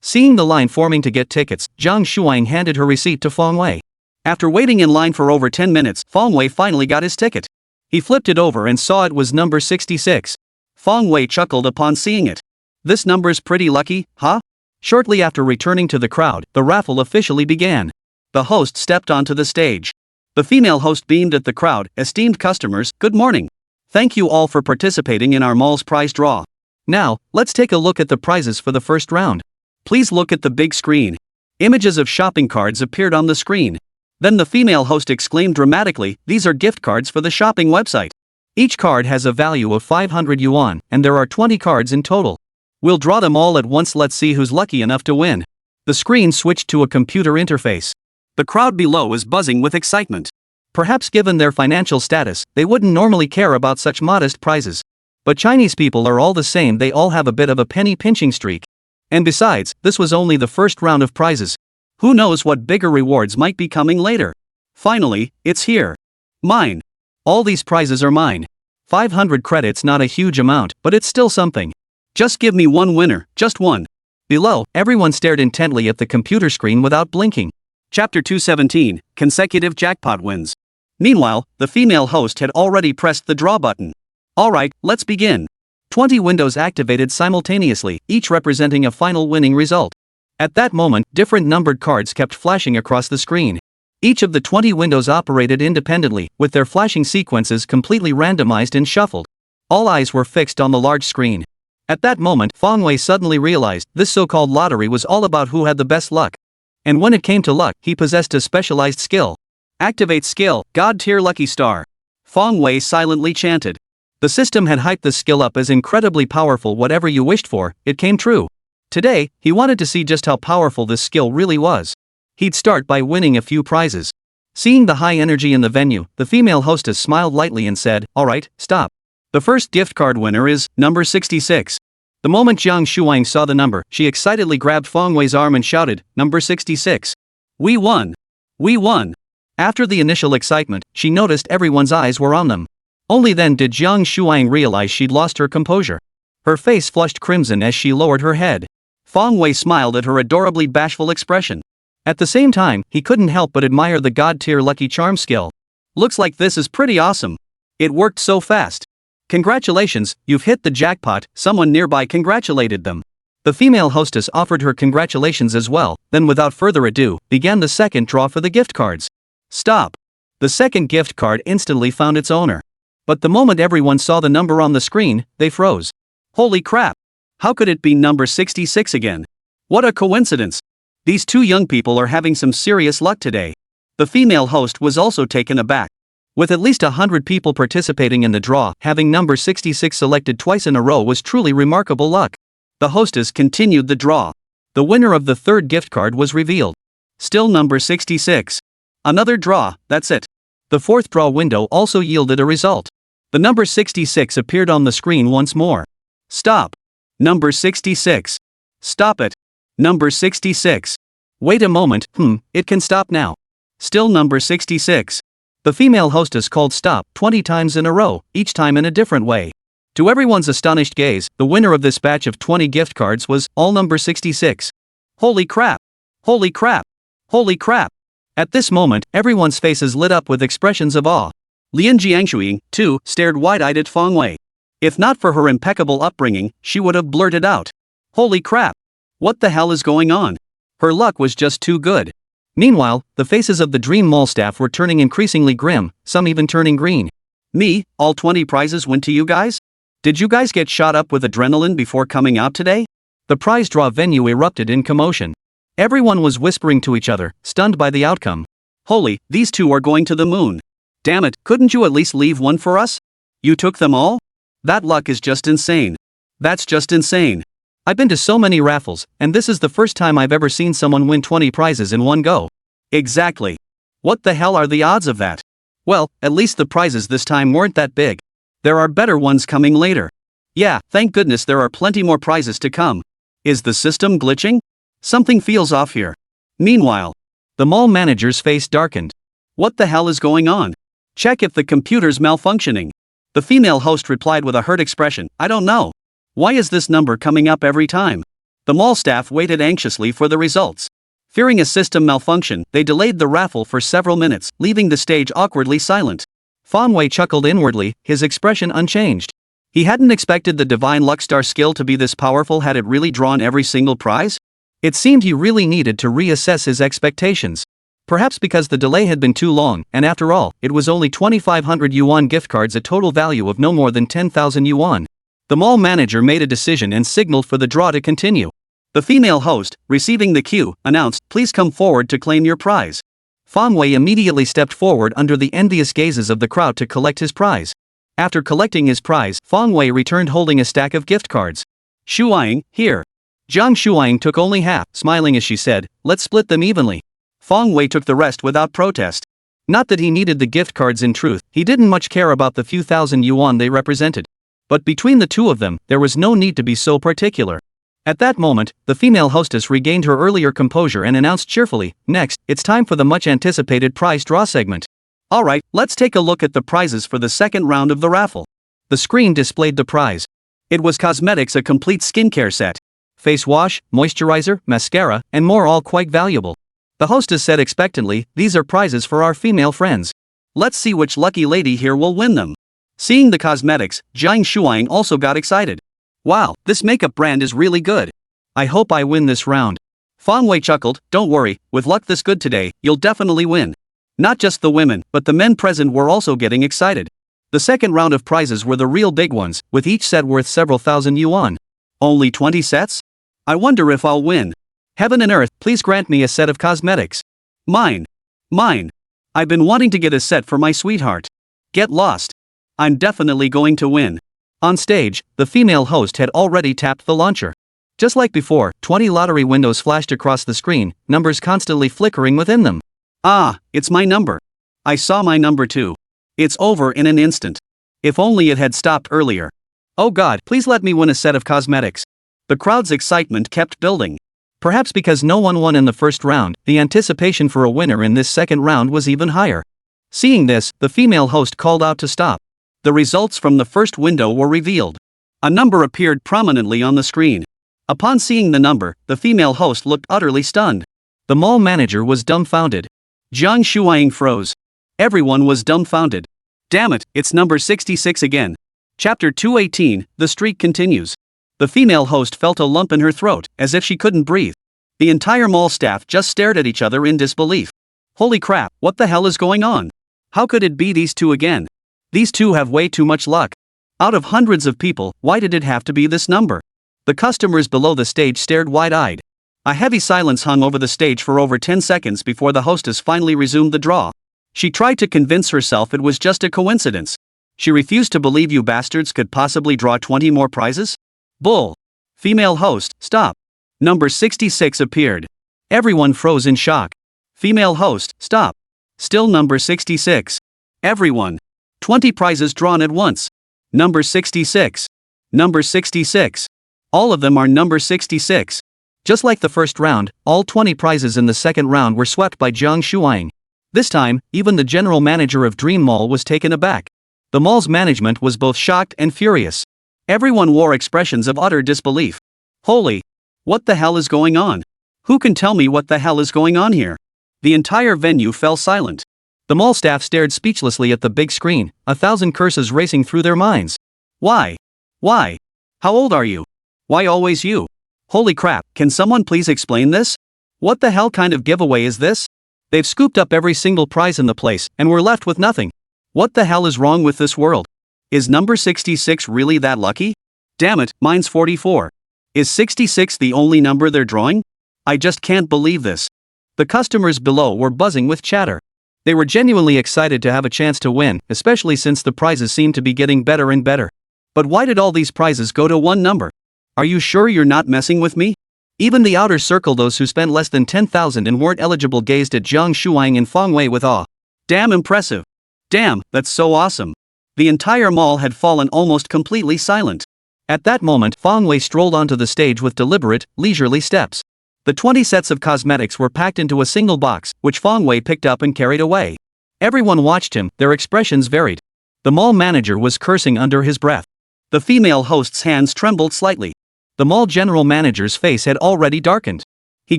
Seeing the line forming to get tickets, Zhang Shuang handed her receipt to Fong Wei. After waiting in line for over 10 minutes, Fong Wei finally got his ticket. He flipped it over and saw it was number 66. Fong Wei chuckled upon seeing it. This number's pretty lucky, huh? Shortly after returning to the crowd, the raffle officially began. The host stepped onto the stage. The female host beamed at the crowd. Esteemed customers, good morning. Thank you all for participating in our mall's prize draw. Now, let's take a look at the prizes for the first round. Please look at the big screen. Images of shopping cards appeared on the screen. Then the female host exclaimed dramatically, these are gift cards for the shopping website. Each card has a value of 500 yuan, and there are 20 cards in total. We'll draw them all at once. Let's see who's lucky enough to win. The screen switched to a computer interface. The crowd below was buzzing with excitement. Perhaps given their financial status, they wouldn't normally care about such modest prizes. But Chinese people are all the same, they all have a bit of a penny pinching streak. And besides, this was only the first round of prizes. Who knows what bigger rewards might be coming later? Finally, it's here. Mine. All these prizes are mine. 500 credits, not a huge amount, but it's still something. Just give me one winner, just one. Below, everyone stared intently at the computer screen without blinking. Chapter 217, Consecutive Jackpot Wins. Meanwhile, the female host had already pressed the draw button. Alright, let's begin. 20 windows activated simultaneously, each representing a final winning result. At that moment, different numbered cards kept flashing across the screen. Each of the 20 windows operated independently, with their flashing sequences completely randomized and shuffled. All eyes were fixed on the large screen. At that moment, Fong Wei suddenly realized this so-called lottery was all about who had the best luck. And when it came to luck, he possessed a specialized skill. Activate skill, God tier lucky star. Fong Wei silently chanted. The system had hyped the skill up as incredibly powerful. Whatever you wished for, it came true. Today, he wanted to see just how powerful this skill really was. He'd start by winning a few prizes. Seeing the high energy in the venue, the female hostess smiled lightly and said, alright, stop. The first gift card winner is number 66. The moment Zhang Shuang saw the number, she excitedly grabbed Fong Wei's arm and shouted, number 66. We won! We won! After the initial excitement, she noticed everyone's eyes were on them. Only then did Zhang Shuang realize she'd lost her composure. Her face flushed crimson as she lowered her head. Fong Wei smiled at her adorably bashful expression. At the same time, he couldn't help but admire the god-tier lucky charm skill. Looks like this is pretty awesome. It worked so fast. Congratulations, you've hit the jackpot. Someone nearby congratulated them. The female hostess offered her congratulations as well, then without further ado, began the second draw for the gift cards. Stop. The second gift card instantly found its owner. But the moment everyone saw the number on the screen, they froze. Holy crap! How could it be number 66 again? What a coincidence! These two young people are having some serious luck today. The female host was also taken aback. With at least 100 people participating in the draw, having number 66 selected twice in a row was truly remarkable luck. The hostess continued the draw. The winner of the third gift card was revealed. Still number 66. Another draw, that's it. The fourth draw window also yielded a result. The number 66 appeared on the screen once more. Stop. Number 66. Stop it. Number 66. Wait a moment, it can stop now. Still number 66. The female hostess called stop 20 times in a row, each time in a different way. To everyone's astonished gaze, the winner of this batch of 20 gift cards was all number 66. Holy crap! Holy crap! Holy crap! At this moment, everyone's faces lit up with expressions of awe. Lian Jiangshuiying, too, stared wide-eyed at Feng Wei. If not for her impeccable upbringing, she would have blurted out, "Holy crap! What the hell is going on?" Her luck was just too good. Meanwhile, the faces of the Dream Mall staff were turning increasingly grim, some even turning green. Me, all 20 prizes went to you guys? Did you guys get shot up with adrenaline before coming out today? The prize draw venue erupted in commotion. Everyone was whispering to each other, stunned by the outcome. Holy, these two are going to the moon. Damn it, couldn't you at least leave one for us? You took them all? That luck is just insane. That's just insane. I've been to so many raffles, and this is the first time I've ever seen someone win 20 prizes in one go. Exactly. What the hell are the odds of that? Well, at least the prizes this time weren't that big. There are better ones coming later. Yeah, thank goodness there are plenty more prizes to come. Is the system glitching? Something feels off here. Meanwhile, the mall manager's face darkened. What the hell is going on? Check if the computer's malfunctioning. The female host replied with a hurt expression, I don't know. Why is this number coming up every time? The mall staff waited anxiously for the results. Fearing a system malfunction, they delayed the raffle for several minutes, leaving the stage awkwardly silent. Feng Wei chuckled inwardly, his expression unchanged. He hadn't expected the divine Luckstar skill to be this powerful. Had it really drawn every single prize? It seemed he really needed to reassess his expectations. Perhaps because the delay had been too long, and after all, it was only 2,500 yuan gift cards, a total value of no more than 10,000 yuan. The mall manager made a decision and signaled for the draw to continue. The female host, receiving the cue, announced, please come forward to claim your prize. Feng Wei immediately stepped forward under the envious gazes of the crowd to collect his prize. After collecting his prize, Feng Wei returned holding a stack of gift cards. Shuaiying, here. Jiang Shuaiying took only half, smiling as she said, let's split them evenly. Feng Wei took the rest without protest. Not that he needed the gift cards in truth, he didn't much care about the few thousand yuan they represented. But between the two of them, there was no need to be so particular. At that moment, the female hostess regained her earlier composure and announced cheerfully, next, it's time for the much-anticipated prize draw segment. Alright, let's take a look at the prizes for the second round of the raffle. The screen displayed the prize. It was cosmetics, a complete skincare set. Face wash, moisturizer, mascara, and more, all quite valuable. The hostess said expectantly, these are prizes for our female friends. Let's see which lucky lady here will win them. Seeing the cosmetics, Jiang Shuaiying also got excited. Wow, this makeup brand is really good. I hope I win this round. Feng Wei chuckled, don't worry, with luck this good today, you'll definitely win. Not just the women, but the men present were also getting excited. The second round of prizes were the real big ones, with each set worth several thousand yuan. Only 20 sets? I wonder if I'll win. Heaven and earth, please grant me a set of cosmetics. Mine. Mine. I've been wanting to get a set for my sweetheart. Get lost. I'm definitely going to win. On stage, the female host had already tapped the launcher. Just like before, 20 lottery windows flashed across the screen, numbers constantly flickering within them. Ah, it's my number. I saw my number too. It's over in an instant. If only it had stopped earlier. Oh God, please let me win a set of cosmetics. The crowd's excitement kept building. Perhaps because no one won in the first round, the anticipation for a winner in this second round was even higher. Seeing this, the female host called out to stop. The results from the first window were revealed. A number appeared prominently on the screen. Upon seeing the number, the female host looked utterly stunned. The mall manager was dumbfounded. Jiang Shuaiying froze. Everyone was dumbfounded. Damn it, it's number 66 again. Chapter 218, the streak continues. The female host felt a lump in her throat, as if she couldn't breathe. The entire mall staff just stared at each other in disbelief. Holy crap, what the hell is going on? How could it be these two again? These two have way too much luck. Out of hundreds of people, why did it have to be this number? The customers below the stage stared wide-eyed. A heavy silence hung over the stage for over 10 seconds before the hostess finally resumed the draw. She tried to convince herself it was just a coincidence. She refused to believe you bastards could possibly draw 20 more prizes? Bull. Female host, stop. Number 66 appeared. Everyone froze in shock. Female host, stop. Still number 66. Everyone. 20 prizes drawn at once. Number 66. Number 66. All of them are number 66. Just like the first round, all 20 prizes in the second round were swept by Jiang Shuang. This time, even the general manager of Dream Mall was taken aback. The mall's management was both shocked and furious. Everyone wore expressions of utter disbelief. Holy! What the hell is going on? Who can tell me what the hell is going on here? The entire venue fell silent. The mall staff stared speechlessly at the big screen, 1,000 curses racing through their minds. Why? Why? How old are you? Why always you? Holy crap, can someone please explain this? What the hell kind of giveaway is this? They've scooped up every single prize in the place, and we're left with nothing. What the hell is wrong with this world? Is number 66 really that lucky? Damn it, mine's 44. Is 66 the only number they're drawing? I just can't believe this. The customers below were buzzing with chatter. They were genuinely excited to have a chance to win, especially since the prizes seemed to be getting better and better. But why did all these prizes go to one number? Are you sure you're not messing with me? Even the outer circle, those who spent less than 10,000 and weren't eligible, gazed at Jiang Shuang and Feng Wei with awe. Damn impressive. Damn, that's so awesome. The entire mall had fallen almost completely silent. At that moment, Feng Wei strolled onto the stage with deliberate, leisurely steps. The 20 sets of cosmetics were packed into a single box, which Feng Wei picked up and carried away. Everyone watched him, their expressions varied. The mall manager was cursing under his breath. The female host's hands trembled slightly. The mall general manager's face had already darkened. He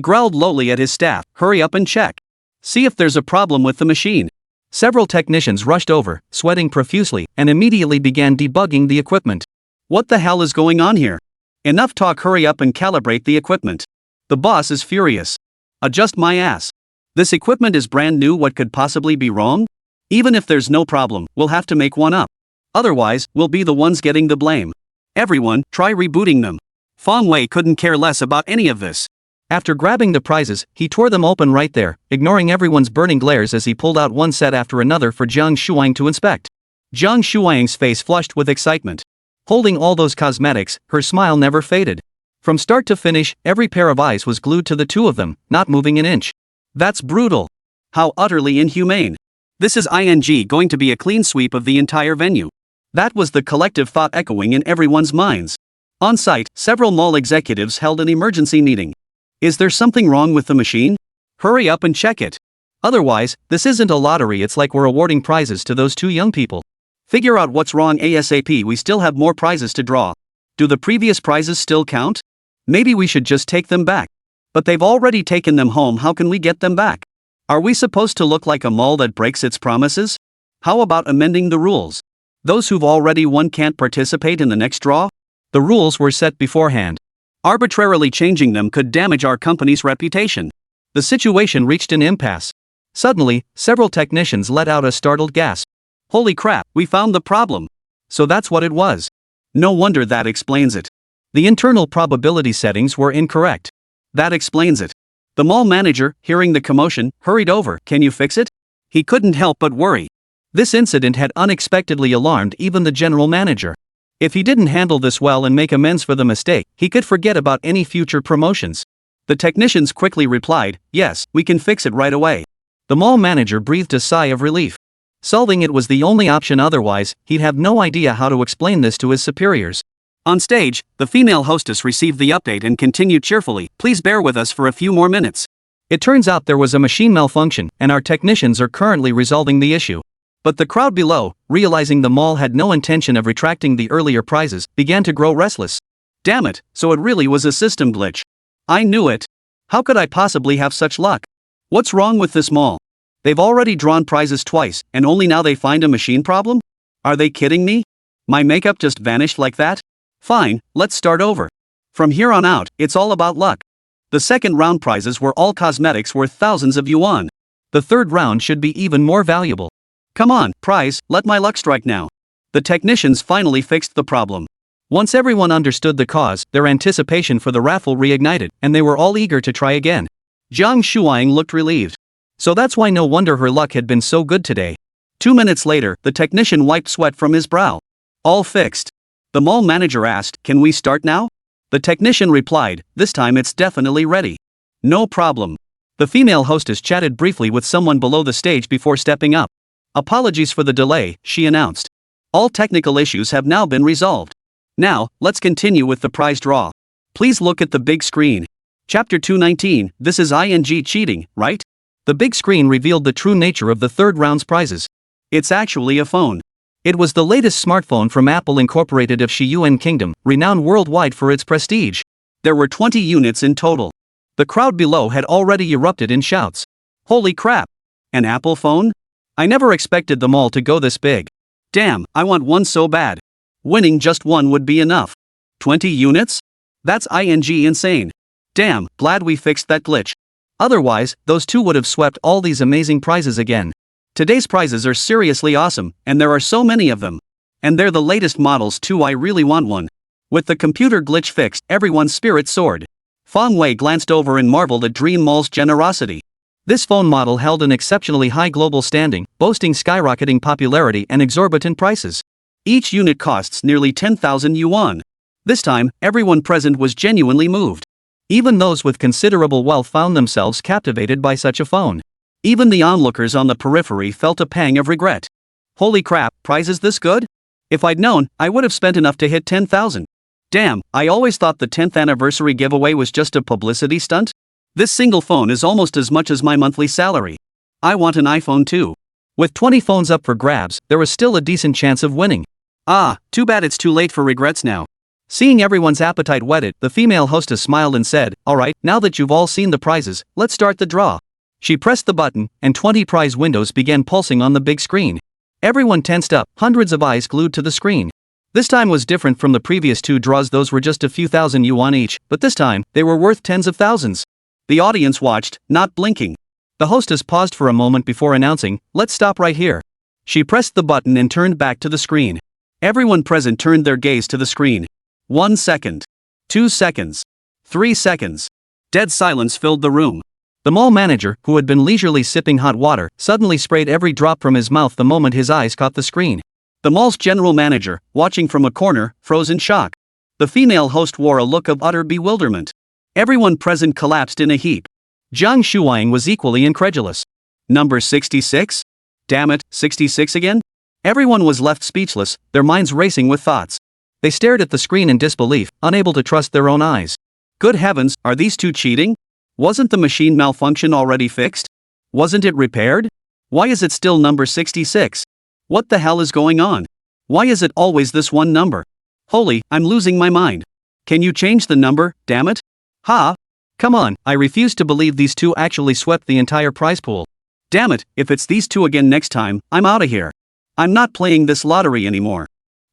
growled lowly at his staff, "Hurry up and check. See if there's a problem with the machine." Several technicians rushed over, sweating profusely, and immediately began debugging the equipment. What the hell is going on here? Enough talk, hurry up and calibrate the equipment. The boss is furious. Adjust my ass. This equipment is brand new, what could possibly be wrong? Even if there's no problem, we'll have to make one up. Otherwise, we'll be the ones getting the blame. Everyone, try rebooting them. Feng Wei couldn't care less about any of this. After grabbing the prizes, he tore them open right there, ignoring everyone's burning glares as he pulled out one set after another for Jiang Shuang to inspect. Jiang Shuang's face flushed with excitement. Holding all those cosmetics, her smile never faded. From start to finish, every pair of eyes was glued to the two of them, not moving an inch. That's brutal. How utterly inhumane. This is going to be a clean sweep of the entire venue. That was the collective thought echoing in everyone's minds. On site, several mall executives held an emergency meeting. Is there something wrong with the machine? Hurry up and check it. Otherwise, this isn't a lottery, it's like we're awarding prizes to those two young people. Figure out what's wrong ASAP, we still have more prizes to draw. Do the previous prizes still count? Maybe we should just take them back. But they've already taken them home, how can we get them back? Are we supposed to look like a mall that breaks its promises? How about amending the rules? Those who've already won can't participate in the next draw? The rules were set beforehand. Arbitrarily changing them could damage our company's reputation. The situation reached an impasse. Suddenly, several technicians let out a startled gasp. Holy crap, we found the problem. So that's what it was. No wonder, that explains it. The internal probability settings were incorrect. That explains it. The mall manager, hearing the commotion, hurried over. Can you fix it? He couldn't help but worry. This incident had unexpectedly alarmed even the general manager. If he didn't handle this well and make amends for the mistake, he could forget about any future promotions. The technicians quickly replied, "Yes, we can fix it right away." The mall manager breathed a sigh of relief. Solving it was the only option, otherwise, he'd have no idea how to explain this to his superiors. On stage, the female hostess received the update and continued cheerfully, "Please bear with us for a few more minutes." It turns out there was a machine malfunction, and our technicians are currently resolving the issue. But the crowd below, realizing the mall had no intention of retracting the earlier prizes, began to grow restless. Damn it, so it really was a system glitch. I knew it. How could I possibly have such luck? What's wrong with this mall? They've already drawn prizes twice, and only now they find a machine problem? Are they kidding me? My makeup just vanished like that? Fine, let's start over. From here on out, it's all about luck. The second round prizes were all cosmetics worth thousands of yuan. The third round should be even more valuable. Come on, prize, let my luck strike now. The technicians finally fixed the problem. Once everyone understood the cause, their anticipation for the raffle reignited, and they were all eager to try again. Jiang Shuang looked relieved. So that's why no wonder her luck had been so good today. 2 minutes later, the technician wiped sweat from his brow. All fixed. The mall manager asked, "Can we start now?" The technician replied, "This time it's definitely ready." No problem. The female hostess chatted briefly with someone below the stage before stepping up. "Apologies for the delay," she announced. "All technical issues have now been resolved. Now, let's continue with the prize draw. Please look at the big screen. Chapter 219, this is ing cheating, right? The big screen revealed the true nature of the third round's prizes. It's actually a phone. It was the latest smartphone from Apple Incorporated of Shiyuan Kingdom, renowned worldwide for its prestige. There were 20 units in total. The crowd below had already erupted in shouts. Holy crap! An Apple phone? I never expected them all to go this big. Damn, I want one so bad. Winning just one would be enough. 20 units? That's ing insane. Damn, glad we fixed that glitch. Otherwise, those two would have swept all these amazing prizes again. Today's prizes are seriously awesome, and there are so many of them. And they're the latest models too. I really want one. With the computer glitch fixed, everyone's spirit soared. Fong Wei glanced over and marveled at Dream Mall's generosity. This phone model held an exceptionally high global standing, boasting skyrocketing popularity and exorbitant prices. Each unit costs nearly 10,000 yuan. This time, everyone present was genuinely moved. Even those with considerable wealth found themselves captivated by such a phone. Even the onlookers on the periphery felt a pang of regret. Holy crap, prizes this good? If I'd known, I would have spent enough to hit 10,000. Damn, I always thought the 10th anniversary giveaway was just a publicity stunt. This single phone is almost as much as my monthly salary. I want an iPhone too. With 20 phones up for grabs, there was still a decent chance of winning. Ah, too bad it's too late for regrets now. Seeing everyone's appetite whetted, the female hostess smiled and said, "Alright, now that you've all seen the prizes, let's start the draw." She pressed the button, and 20 prize windows began pulsing on the big screen. Everyone tensed up, hundreds of eyes glued to the screen. This time was different from the previous two draws. Those were just a few thousand yuan each, but this time, they were worth tens of thousands. The audience watched, not blinking. The hostess paused for a moment before announcing, "Let's stop right here." She pressed the button and turned back to the screen. Everyone present turned their gaze to the screen. 1 second. 2 seconds. 3 seconds. Dead silence filled the room. The mall manager, who had been leisurely sipping hot water, suddenly sprayed every drop from his mouth the moment his eyes caught the screen. The mall's general manager, watching from a corner, froze in shock. The female host wore a look of utter bewilderment. Everyone present collapsed in a heap. Zhang Shuang was equally incredulous. Number 66? Damn it, 66 again? Everyone was left speechless, their minds racing with thoughts. They stared at the screen in disbelief, unable to trust their own eyes. Good heavens, are these two cheating? Wasn't the machine malfunction already fixed? Wasn't it repaired? Why is it still number 66? What the hell is going on? Why is it always this one number? Holy, I'm losing my mind. Can you change the number, damn it? Ha! Come on, I refuse to believe these two actually swept the entire prize pool. Damn it, if it's these two again next time, I'm outta here. I'm not playing this lottery anymore.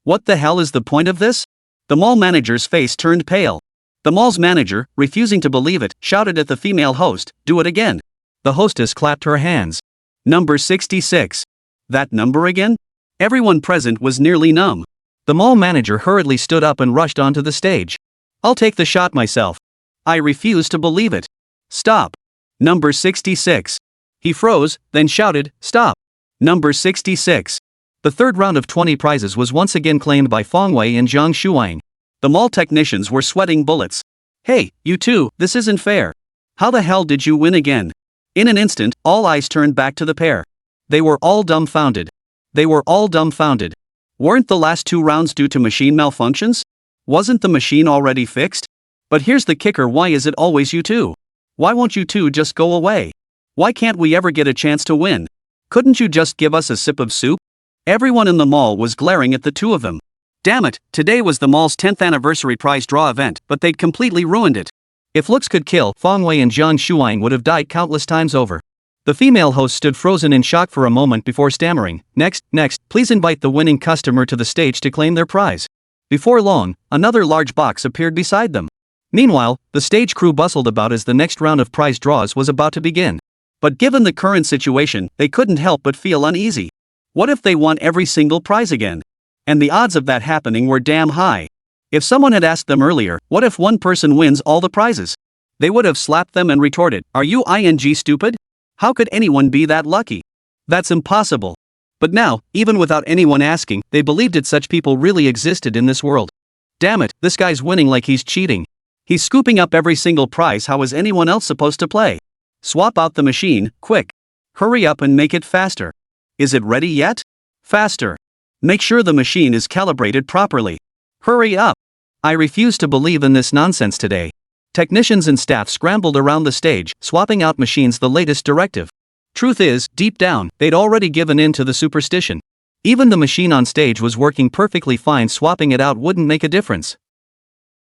What the hell is the point of this? The mall manager's face turned pale. The mall's manager, refusing to believe it, shouted at the female host, "Do it again." The hostess clapped her hands. Number 66. That number again? Everyone present was nearly numb. The mall manager hurriedly stood up and rushed onto the stage. "I'll take the shot myself. I refuse to believe it. Stop. Number 66. He froze, then shouted, "Stop. Number 66. The third round of 20 prizes was once again claimed by Fong Wei and Zhang Shuang. The mall technicians were sweating bullets. Hey, you two, this isn't fair. How the hell did you win again? In an instant, all eyes turned back to the pair. They were all dumbfounded. They were all dumbfounded. Weren't the last two rounds due to machine malfunctions? Wasn't the machine already fixed? But here's the kicker, why is it always you two? Why won't you two just go away? Why can't we ever get a chance to win? Couldn't you just give us a sip of soup? Everyone in the mall was glaring at the two of them. Damn it, today was the mall's 10th anniversary prize draw event, but they'd completely ruined it. If looks could kill, Fong Wei and Zhang Shuang would have died countless times over. The female host stood frozen in shock for a moment before stammering, next, please invite the winning customer to the stage to claim their prize." Before long, another large box appeared beside them. Meanwhile, the stage crew bustled about as the next round of prize draws was about to begin. But given the current situation, they couldn't help but feel uneasy. What if they won every single prize again? And the odds of that happening were damn high. If someone had asked them earlier, what if one person wins all the prizes? They would have slapped them and retorted, "Are you ing stupid? How could anyone be that lucky? That's impossible." But now, even without anyone asking, they believed it, such people really existed in this world. Damn it, this guy's winning like he's cheating. He's scooping up every single prize. How is anyone else supposed to play? Swap out the machine, quick. Hurry up and make it faster. Is it ready yet? Faster. Make sure the machine is calibrated properly. Hurry up. I refuse to believe in this nonsense today. Technicians and staff scrambled around the stage, swapping out machines the latest directive. Truth is, deep down, they'd already given in to the superstition. Even the machine on stage was working perfectly fine, swapping it out wouldn't make a difference.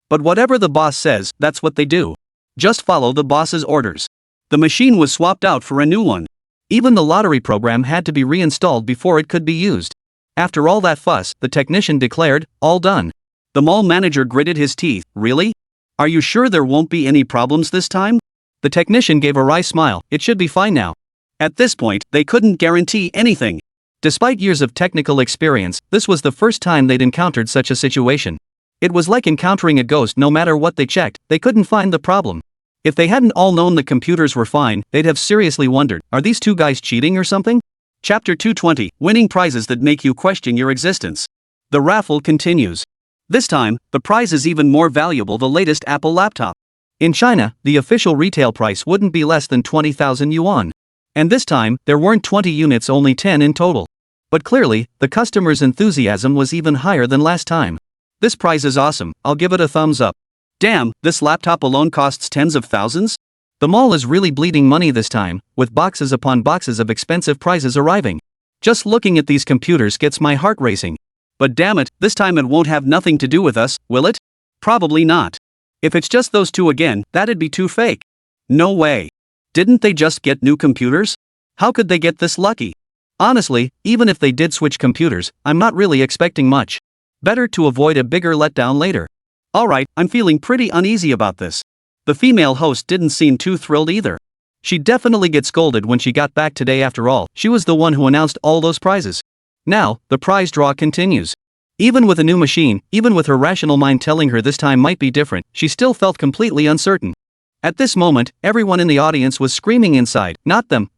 But whatever the boss says, that's what they do. Just follow the boss's orders. The machine was swapped out for a new one. Even the lottery program had to be reinstalled before it could be used. After all that fuss, the technician declared, "All done." The mall manager gritted his teeth. "Really? Are you sure there won't be any problems this time?" The technician gave a wry smile. "It should be fine now." At this point, they couldn't guarantee anything. Despite years of technical experience, this was the first time they'd encountered such a situation. It was like encountering a ghost. No matter what they checked, they couldn't find the problem. If they hadn't all known the computers were fine, they'd have seriously wondered, are these two guys cheating or something? Chapter 220, Winning Prizes That Make You Question Your Existence. The raffle continues. This time, the prize is even more valuable: the latest Apple laptop. In China, the official retail price wouldn't be less than 20,000 yuan. And this time, there weren't 20 units, only 10 in total. But clearly, the customers' enthusiasm was even higher than last time. "This prize is awesome, I'll give it a thumbs up. Damn, this laptop alone costs tens of thousands?" The mall is really bleeding money this time, with boxes upon boxes of expensive prizes arriving. Just looking at these computers gets my heart racing. But damn it, this time it won't have nothing to do with us, will it? Probably not. If it's just those two again, that'd be too fake. No way. Didn't they just get new computers? How could they get this lucky? Honestly, even if they did switch computers, I'm not really expecting much. Better to avoid a bigger letdown later. Alright, I'm feeling pretty uneasy about this. The female host didn't seem too thrilled either. She'd definitely get scolded when she got back today. After all, she was the one who announced all those prizes. Now, the prize draw continues. Even with a new machine, even with her rational mind telling her this time might be different, she still felt completely uncertain. At this moment, everyone in the audience was screaming inside, not them,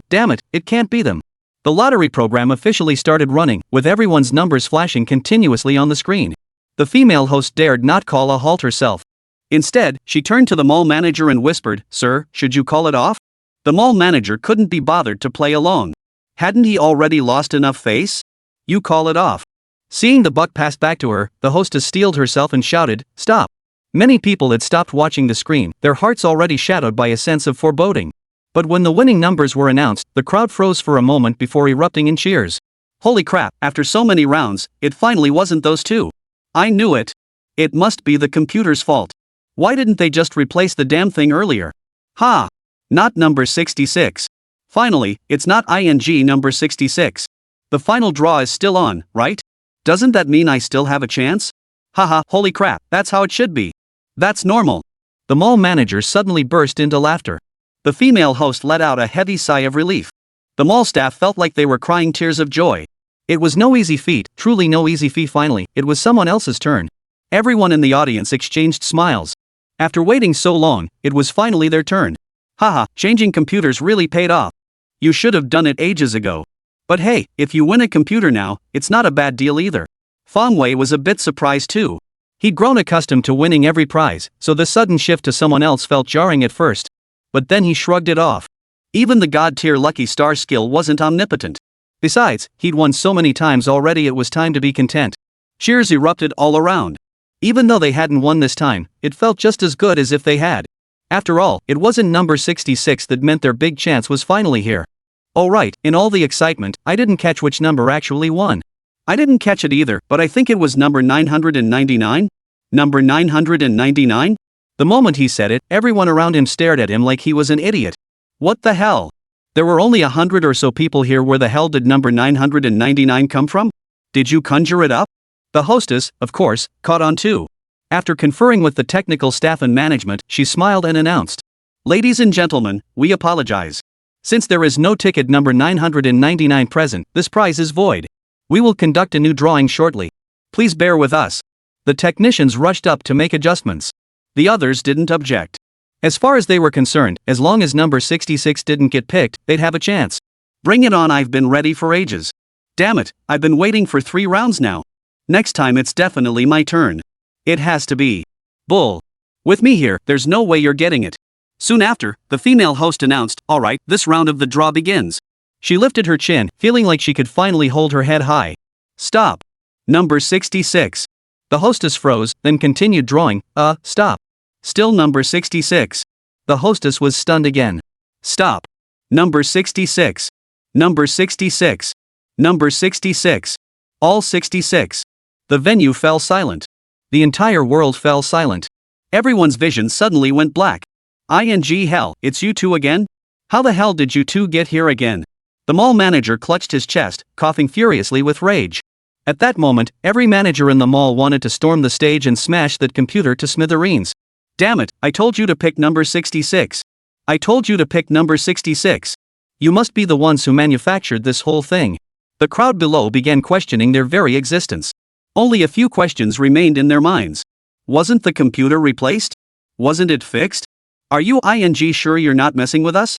damn it, it can't be them. The lottery program officially started running, with everyone's numbers flashing continuously on the screen. The female host dared not call a halt herself. Instead, she turned to the mall manager and whispered, "Sir, should you call it off?" The mall manager couldn't be bothered to play along. Hadn't he already lost enough face? "You call it off." Seeing the buck pass back to her, the hostess steeled herself and shouted, "Stop." Many people had stopped watching the screen, their hearts already shadowed by a sense of foreboding. But when the winning numbers were announced, the crowd froze for a moment before erupting in cheers. Holy crap, after so many rounds, it finally wasn't those two. I knew it. It must be the computer's fault. Why didn't they just replace the damn thing earlier? Ha! Not number 66. Finally, it's not ing number 66. The final draw is still on, right? Doesn't that mean I still have a chance? Haha, holy crap, that's how it should be. That's normal. The mall manager suddenly burst into laughter. The female host let out a heavy sigh of relief. The mall staff felt like they were crying tears of joy. It was no easy feat, truly no easy feat. Finally, it was someone else's turn. Everyone in the audience exchanged smiles. After waiting so long, it was finally their turn. Haha, changing computers really paid off. You should have done it ages ago. But hey, if you win a computer now, it's not a bad deal either. Fang Wei was a bit surprised too. He'd grown accustomed to winning every prize, so the sudden shift to someone else felt jarring at first. But then he shrugged it off. Even the god-tier Lucky Star skill wasn't omnipotent. Besides, he'd won so many times already, it was time to be content. Cheers erupted all around. Even though they hadn't won this time, it felt just as good as if they had. After all, it wasn't number 66 that meant their big chance was finally here. Oh right, in all the excitement, I didn't catch which number actually won. I didn't catch it either, but I think it was number 999? Number 999? The moment he said it, everyone around him stared at him like he was an idiot. What the hell? There were only 100 or so people here. Where the hell did number 999 come from? Did you conjure it up? The hostess, of course, caught on too. After conferring with the technical staff and management, she smiled and announced, "Ladies and gentlemen, we apologize. Since there is no ticket number 999 present, this prize is void. We will conduct a new drawing shortly. Please bear with us." The technicians rushed up to make adjustments. The others didn't object. As far as they were concerned, as long as number 66 didn't get picked, they'd have a chance. Bring it on, I've been ready for ages. Damn it, I've been waiting for 3 rounds now. Next time it's definitely my turn. It has to be. Bull. With me here, there's no way you're getting it. Soon after, the female host announced, "Alright, this round of the draw begins." She lifted her chin, feeling like she could finally hold her head high. "Stop. Number 66. The hostess froze, then continued drawing. Stop. Still number 66. The hostess was stunned again. Stop. Number 66. Number 66. Number 66. All 66. The venue fell silent. The entire world fell silent. Everyone's vision suddenly went black. Hell, it's you two again? How the hell did you two get here again? The mall manager clutched his chest, coughing furiously with rage. At that moment, every manager in the mall wanted to storm the stage and smash that computer to smithereens. Damn it, I told you to pick number 66. I told you to pick number 66. You must be the ones who manufactured this whole thing. The crowd below began questioning their very existence. Only a few questions remained in their minds. Wasn't the computer replaced? Wasn't it fixed? Are you sure you're not messing with us?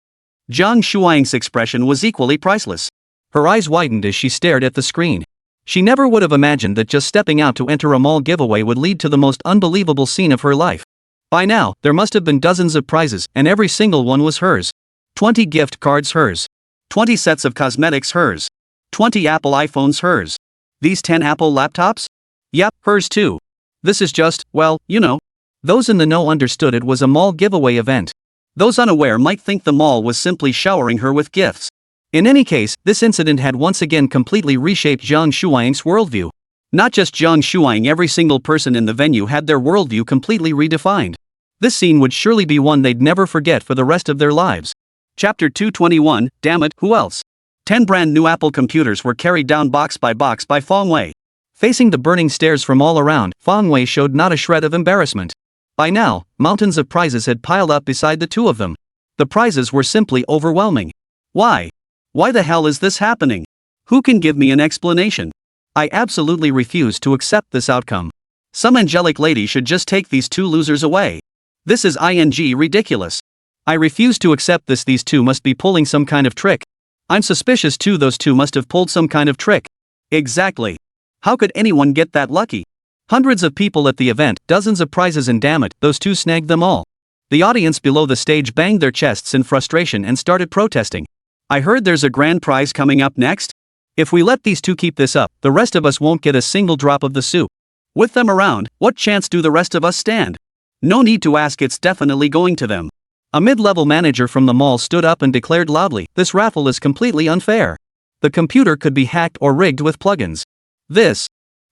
Zhang Shuang's expression was equally priceless. Her eyes widened as she stared at the screen. She never would have imagined that just stepping out to enter a mall giveaway would lead to the most unbelievable scene of her life. By now, there must have been dozens of prizes, and every single one was hers. 20 gift cards hers. 20 sets of cosmetics hers. 20 Apple iPhones hers. These 10 Apple laptops? Yep, hers too. This is just, well, you know. Those in the know understood it was a mall giveaway event. Those unaware might think the mall was simply showering her with gifts. In any case, this incident had once again completely reshaped Zhang Shuang's worldview. Not just Zhang Shuang, every single person in the venue had their worldview completely redefined. This scene would surely be one they'd never forget for the rest of their lives. Chapter 221, damn it, who else? 10 brand new Apple computers were carried down box by Fong Wei. Facing the burning stares from all around, Fong Wei showed not a shred of embarrassment. By now, mountains of prizes had piled up beside the two of them. The prizes were simply overwhelming. Why? Why the hell is this happening? Who can give me an explanation? I absolutely refuse to accept this outcome. Some angelic lady should just take these two losers away. This is ridiculous. I refuse to accept this. These two must be pulling some kind of trick. I'm suspicious too. Those two must have pulled some kind of trick. Exactly. How could anyone get that lucky? Hundreds of people at the event, dozens of prizes, and damn it, those two snagged them all. The audience below the stage banged their chests in frustration and started protesting. I heard there's a grand prize coming up next. If we let these two keep this up, the rest of us won't get a single drop of the soup. With them around, what chance do the rest of us stand? No need to ask, it's definitely going to them. A mid-level manager from the mall stood up and declared loudly, this raffle is completely unfair. The computer could be hacked or rigged with plugins. This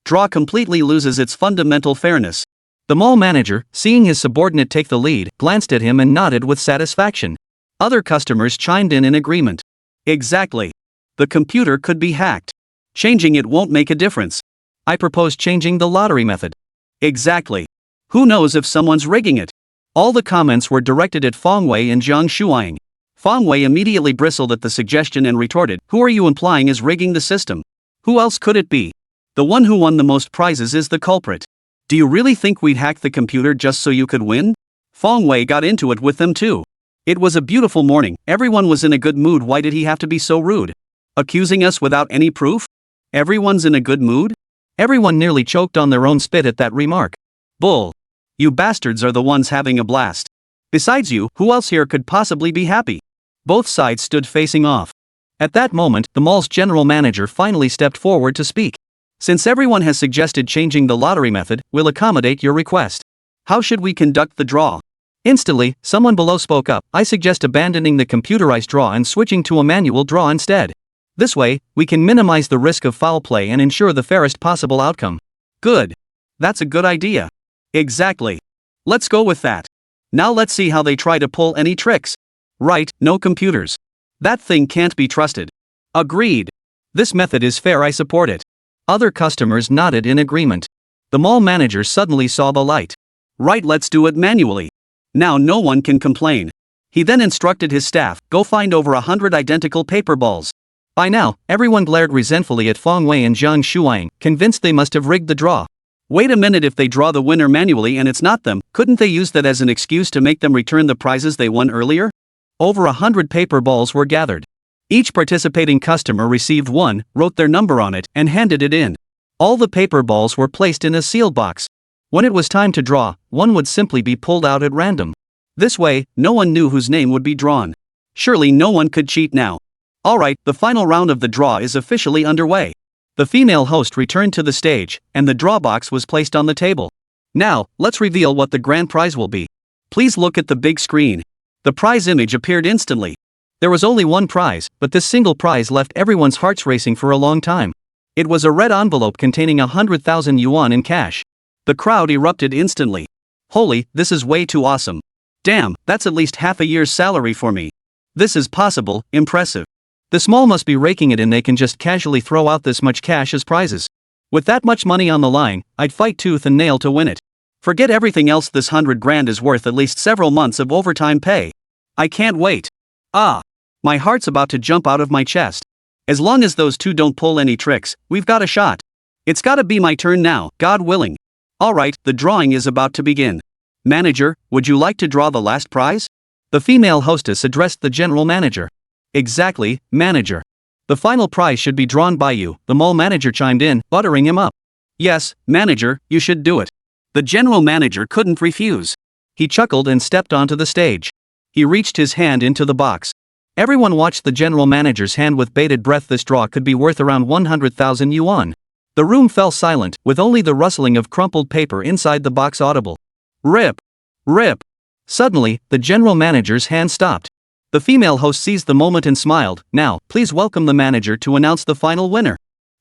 draw completely loses its fundamental fairness. The mall manager, seeing his subordinate take the lead, glanced at him and nodded with satisfaction. Other customers chimed in agreement. Exactly. The computer could be hacked. Changing it won't make a difference. I propose changing the lottery method. Exactly. Who knows if someone's rigging it? All the comments were directed at Fong Wei and Zhang Shuang. Fong Wei immediately bristled at the suggestion and retorted, who are you implying is rigging the system? Who else could it be? The one who won the most prizes is the culprit. Do you really think we'd hack the computer just so you could win? Fong Wei got into it with them too. It was a beautiful morning, everyone was in a good mood. Why did he have to be so rude? Accusing us without any proof? Everyone's in a good mood? Everyone nearly choked on their own spit at that remark. Bull. You bastards are the ones having a blast. Besides you, who else here could possibly be happy? Both sides stood facing off. At that moment, the mall's general manager finally stepped forward to speak. Since everyone has suggested changing the lottery method, we'll accommodate your request. How should we conduct the draw? Instantly, someone below spoke up, I suggest abandoning the computerized draw and switching to a manual draw instead. This way, we can minimize the risk of foul play and ensure the fairest possible outcome. Good. That's a good idea. Exactly. Let's go with that. Now let's see how they try to pull any tricks. Right, no computers. That thing can't be trusted. Agreed. This method is fair, I support it. Other customers nodded in agreement. The mall manager suddenly saw the light. Right, let's do it manually. Now no one can complain. He then instructed his staff, go find over 100 identical paper balls. By now, everyone glared resentfully at Fong Wei and Zhang Shuang, convinced they must have rigged the draw. Wait a minute, if they draw the winner manually and it's not them, couldn't they use that as an excuse to make them return the prizes they won earlier? Over 100 paper balls were gathered. Each participating customer received one, wrote their number on it, and handed it in. All the paper balls were placed in a sealed box. When it was time to draw, one would simply be pulled out at random. This way, no one knew whose name would be drawn. Surely no one could cheat now. Alright, the final round of the draw is officially underway. The female host returned to the stage, and the draw box was placed on the table. Now, let's reveal what the grand prize will be. Please look at the big screen. The prize image appeared instantly. There was only one prize, but this single prize left everyone's hearts racing for a long time. It was a red envelope containing 100,000 yuan in cash. The crowd erupted instantly. Holy, this is way too awesome. Damn, that's at least half a year's salary for me. This is possible, impressive. The small must be raking it in, they can just casually throw out this much cash as prizes. With that much money on the line, I'd fight tooth and nail to win it. Forget everything else, this 100 grand is worth at least several months of overtime pay. I can't wait. Ah. My heart's about to jump out of my chest. As long as those two don't pull any tricks, we've got a shot. It's gotta be my turn now, God willing. Alright, the drawing is about to begin. Manager, would you like to draw the last prize? The female hostess addressed the general manager. Exactly, manager. The final prize should be drawn by you, the mall manager chimed in, buttering him up. Yes, manager, you should do it. The general manager couldn't refuse. He chuckled and stepped onto the stage. He reached his hand into the box. Everyone watched the general manager's hand with bated breath. This draw could be worth around 100,000 yuan. The room fell silent, with only the rustling of crumpled paper inside the box audible. Rip! Rip! Suddenly, the general manager's hand stopped. The female host seized the moment and smiled. Now, please welcome the manager to announce the final winner.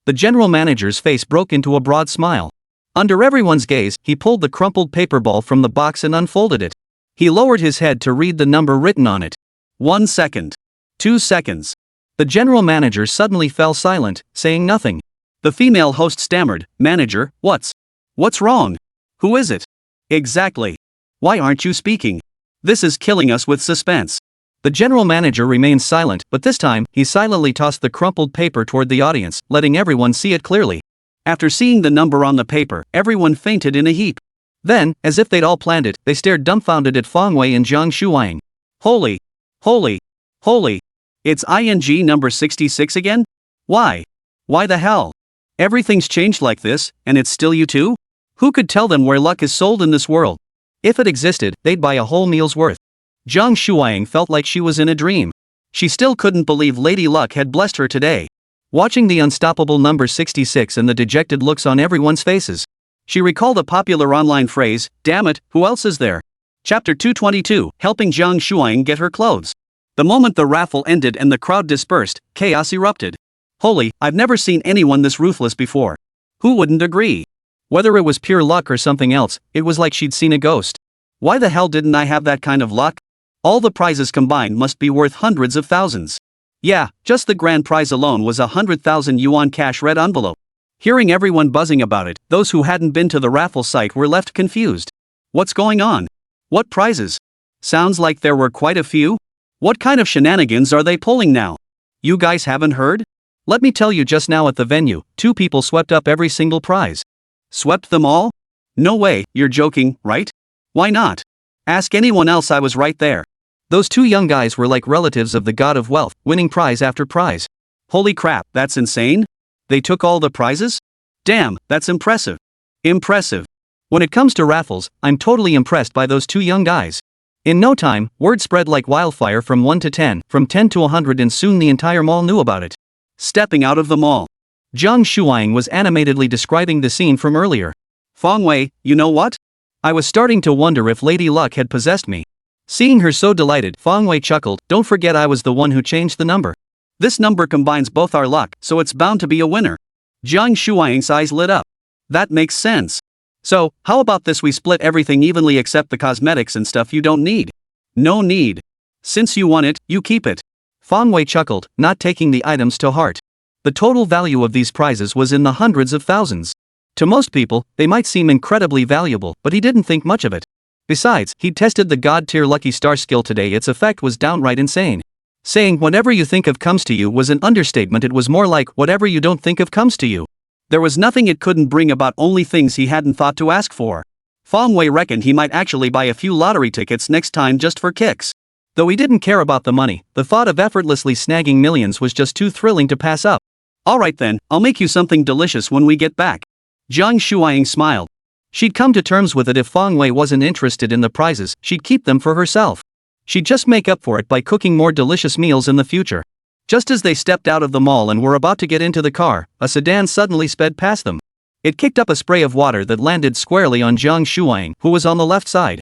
The general manager's face broke into a broad smile. Under everyone's gaze, he pulled the crumpled paper ball from the box and unfolded it. He lowered his head to read the number written on it. 1 second. 2 seconds. The general manager suddenly fell silent, saying nothing. The female host stammered, Manager, what's wrong? Who is it? Exactly. Why aren't you speaking? This is killing us with suspense. The general manager remained silent, but this time, he silently tossed the crumpled paper toward the audience, letting everyone see it clearly. After seeing the number on the paper, everyone fainted in a heap. Then, as if they'd all planned it, they stared dumbfounded at Feng Wei and Jiang Shuang. Holy! Holy! Holy! It's ING number 66 again? Why? Why the hell? Everything's changed like this, and it's still you two? Who could tell them where luck is sold in this world? If it existed, they'd buy a whole meal's worth. Jiang Shuang felt like she was in a dream. She still couldn't believe Lady Luck had blessed her today. Watching the unstoppable number 66 and the dejected looks on everyone's faces, she recalled a popular online phrase, damn it, who else is there? Chapter 222, helping Jiang Shuang get her clothes. The moment the raffle ended and the crowd dispersed, chaos erupted. Holy, I've never seen anyone this ruthless before. Who wouldn't agree? Whether it was pure luck or something else, it was like she'd seen a ghost. Why the hell didn't I have that kind of luck? All the prizes combined must be worth hundreds of thousands. Yeah, just the grand prize alone was 100,000 yuan cash red envelope. Hearing everyone buzzing about it, those who hadn't been to the raffle site were left confused. What's going on? What prizes? Sounds like there were quite a few. What kind of shenanigans are they pulling now? You guys haven't heard? Let me tell you, just now at the venue, 2 people swept up every single prize. Swept them all? No way, you're joking, right? Why not? Ask anyone else, I was right there. Those 2 young guys were like relatives of the god of wealth, winning prize after prize. Holy crap, that's insane? They took all the prizes? Damn, that's impressive. Impressive. When it comes to raffles, I'm totally impressed by those 2 young guys. In no time, word spread like wildfire from 1 to 10, from 10 to 100, and soon the entire mall knew about it. Stepping out of the mall, Jiang Shuang was animatedly describing the scene from earlier. Feng Wei, you know what? I was starting to wonder if Lady Luck had possessed me. Seeing her so delighted, Feng Wei chuckled, don't forget I was the one who changed the number. This number combines both our luck, so it's bound to be a winner. Jiang Shuang's eyes lit up. That makes sense. So, how about this, we split everything evenly except the cosmetics and stuff you don't need. No need. Since you want it, you keep it. Feng Wei chuckled, not taking the items to heart. The total value of these prizes was in the hundreds of thousands. To most people, they might seem incredibly valuable, but he didn't think much of it. Besides, he'd tested the God-tier Lucky Star skill today. Its effect was downright insane. Saying whatever you think of comes to you was an understatement. It was more like whatever you don't think of comes to you. There was nothing it couldn't bring about, only things he hadn't thought to ask for. Feng Wei reckoned he might actually buy a few lottery tickets next time just for kicks. Though he didn't care about the money, the thought of effortlessly snagging millions was just too thrilling to pass up. Alright then, I'll make you something delicious when we get back. Jiang Shuang smiled. She'd come to terms with it. If Feng Wei wasn't interested in the prizes, she'd keep them for herself. She'd just make up for it by cooking more delicious meals in the future. Just as they stepped out of the mall and were about to get into the car, a sedan suddenly sped past them. It kicked up a spray of water that landed squarely on Jiang Shuang, who was on the left side.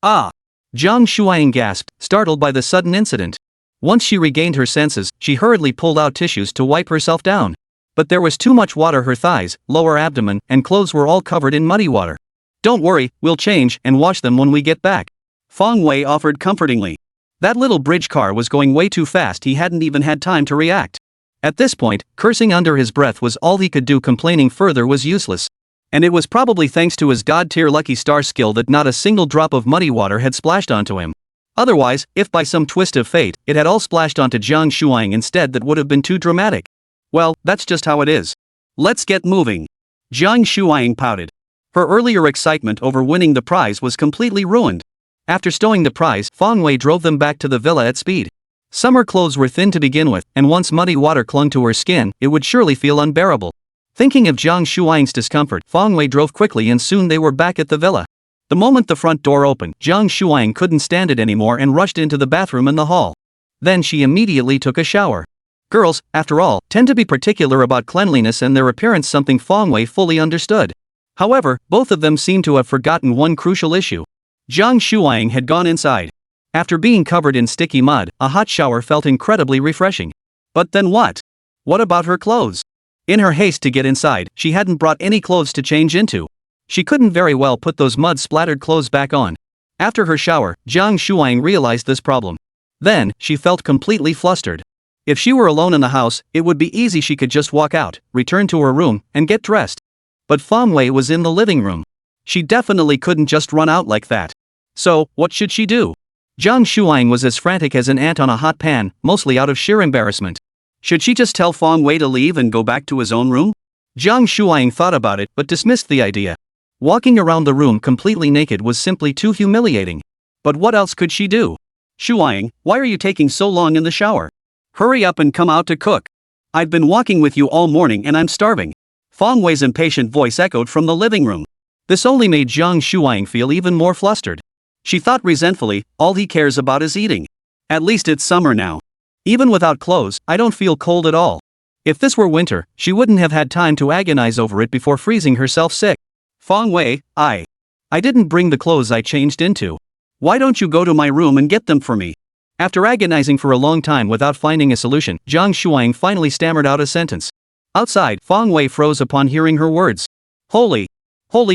Ah! Jiang Shuang gasped, startled by the sudden incident. Once she regained her senses, she hurriedly pulled out tissues to wipe herself down. But there was too much water. Her thighs, lower abdomen, and clothes were all covered in muddy water. "Don't worry, we'll change and wash them when we get back," Feng Wei offered comfortingly. That little bridge car was going way too fast. He hadn't even had time to react. At this point, cursing under his breath was all he could do. Complaining further was useless. And it was probably thanks to his god-tier Lucky Star skill that not a single drop of muddy water had splashed onto him. Otherwise, if by some twist of fate, it had all splashed onto Jiang Shuang instead, that would have been too dramatic. Well, that's just how it is. "Let's get moving." Jiang Shuang pouted. Her earlier excitement over winning the prize was completely ruined. After stowing the prize, Feng Wei drove them back to the villa at speed. Summer clothes were thin to begin with, and once muddy water clung to her skin, it would surely feel unbearable. Thinking of Jiang Shuang's discomfort, Feng Wei drove quickly and soon they were back at the villa. The moment the front door opened, Jiang Shuang couldn't stand it anymore and rushed into the bathroom in the hall. Then she immediately took a shower. Girls, after all, tend to be particular about cleanliness and their appearance, something Feng Wei fully understood. However, both of them seemed to have forgotten one crucial issue. Jiang Shuang had gone inside. After being covered in sticky mud, a hot shower felt incredibly refreshing. But then what? What about her clothes? In her haste to get inside, she hadn't brought any clothes to change into. She couldn't very well put those mud-splattered clothes back on. After her shower, Jiang Shuang realized this problem. Then, she felt completely flustered. If she were alone in the house, it would be easy. She could just walk out, return to her room, and get dressed. But Feng Wei was in the living room. She definitely couldn't just run out like that. So, what should she do? Jiang Shuang was as frantic as an ant on a hot pan, mostly out of sheer embarrassment. Should she just tell Feng Wei to leave and go back to his own room? Jiang Shuang thought about it but dismissed the idea. Walking around the room completely naked was simply too humiliating. But what else could she do? "Shuang, why are you taking so long in the shower? Hurry up and come out to cook. I've been walking with you all morning and I'm starving." Feng Wei's impatient voice echoed from the living room. This only made Jiang Shuang feel even more flustered. She thought resentfully, all he cares about is eating. At least it's summer now. Even without clothes, I don't feel cold at all. If this were winter, she wouldn't have had time to agonize over it before freezing herself sick. "Feng Wei, I didn't bring the clothes I changed into. Why don't you go to my room and get them for me?" After agonizing for a long time without finding a solution, Jiang Shuang finally stammered out a sentence. Outside, Feng Wei froze upon hearing her words. Holy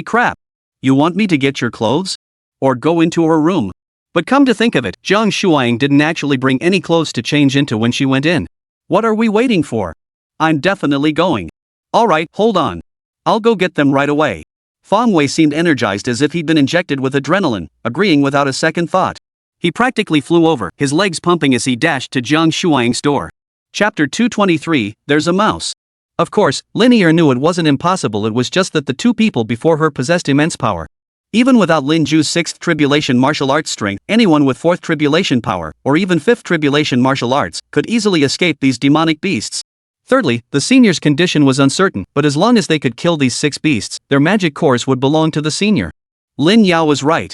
crap! You want me to get your clothes? Or go into her room? But come to think of it, Jiang Shuang didn't actually bring any clothes to change into when she went in. What are we waiting for? I'm definitely going. Alright, hold on. I'll go get them right away. Feng Wei seemed energized as if he'd been injected with adrenaline, agreeing without a second thought. He practically flew over, his legs pumping as he dashed to Jiang Shuang's door. Chapter 223, There's a Mouse. Of course, Lin Yi knew it wasn't impossible, it was just that the two people before her possessed immense power. Even without Lin Ju's 6th Tribulation martial arts strength, anyone with 4th Tribulation power, or even 5th Tribulation martial arts, could easily escape these demonic beasts. Thirdly, the senior's condition was uncertain, but as long as they could kill these 6 beasts, their magic cores would belong to the senior. Lin Yao was right.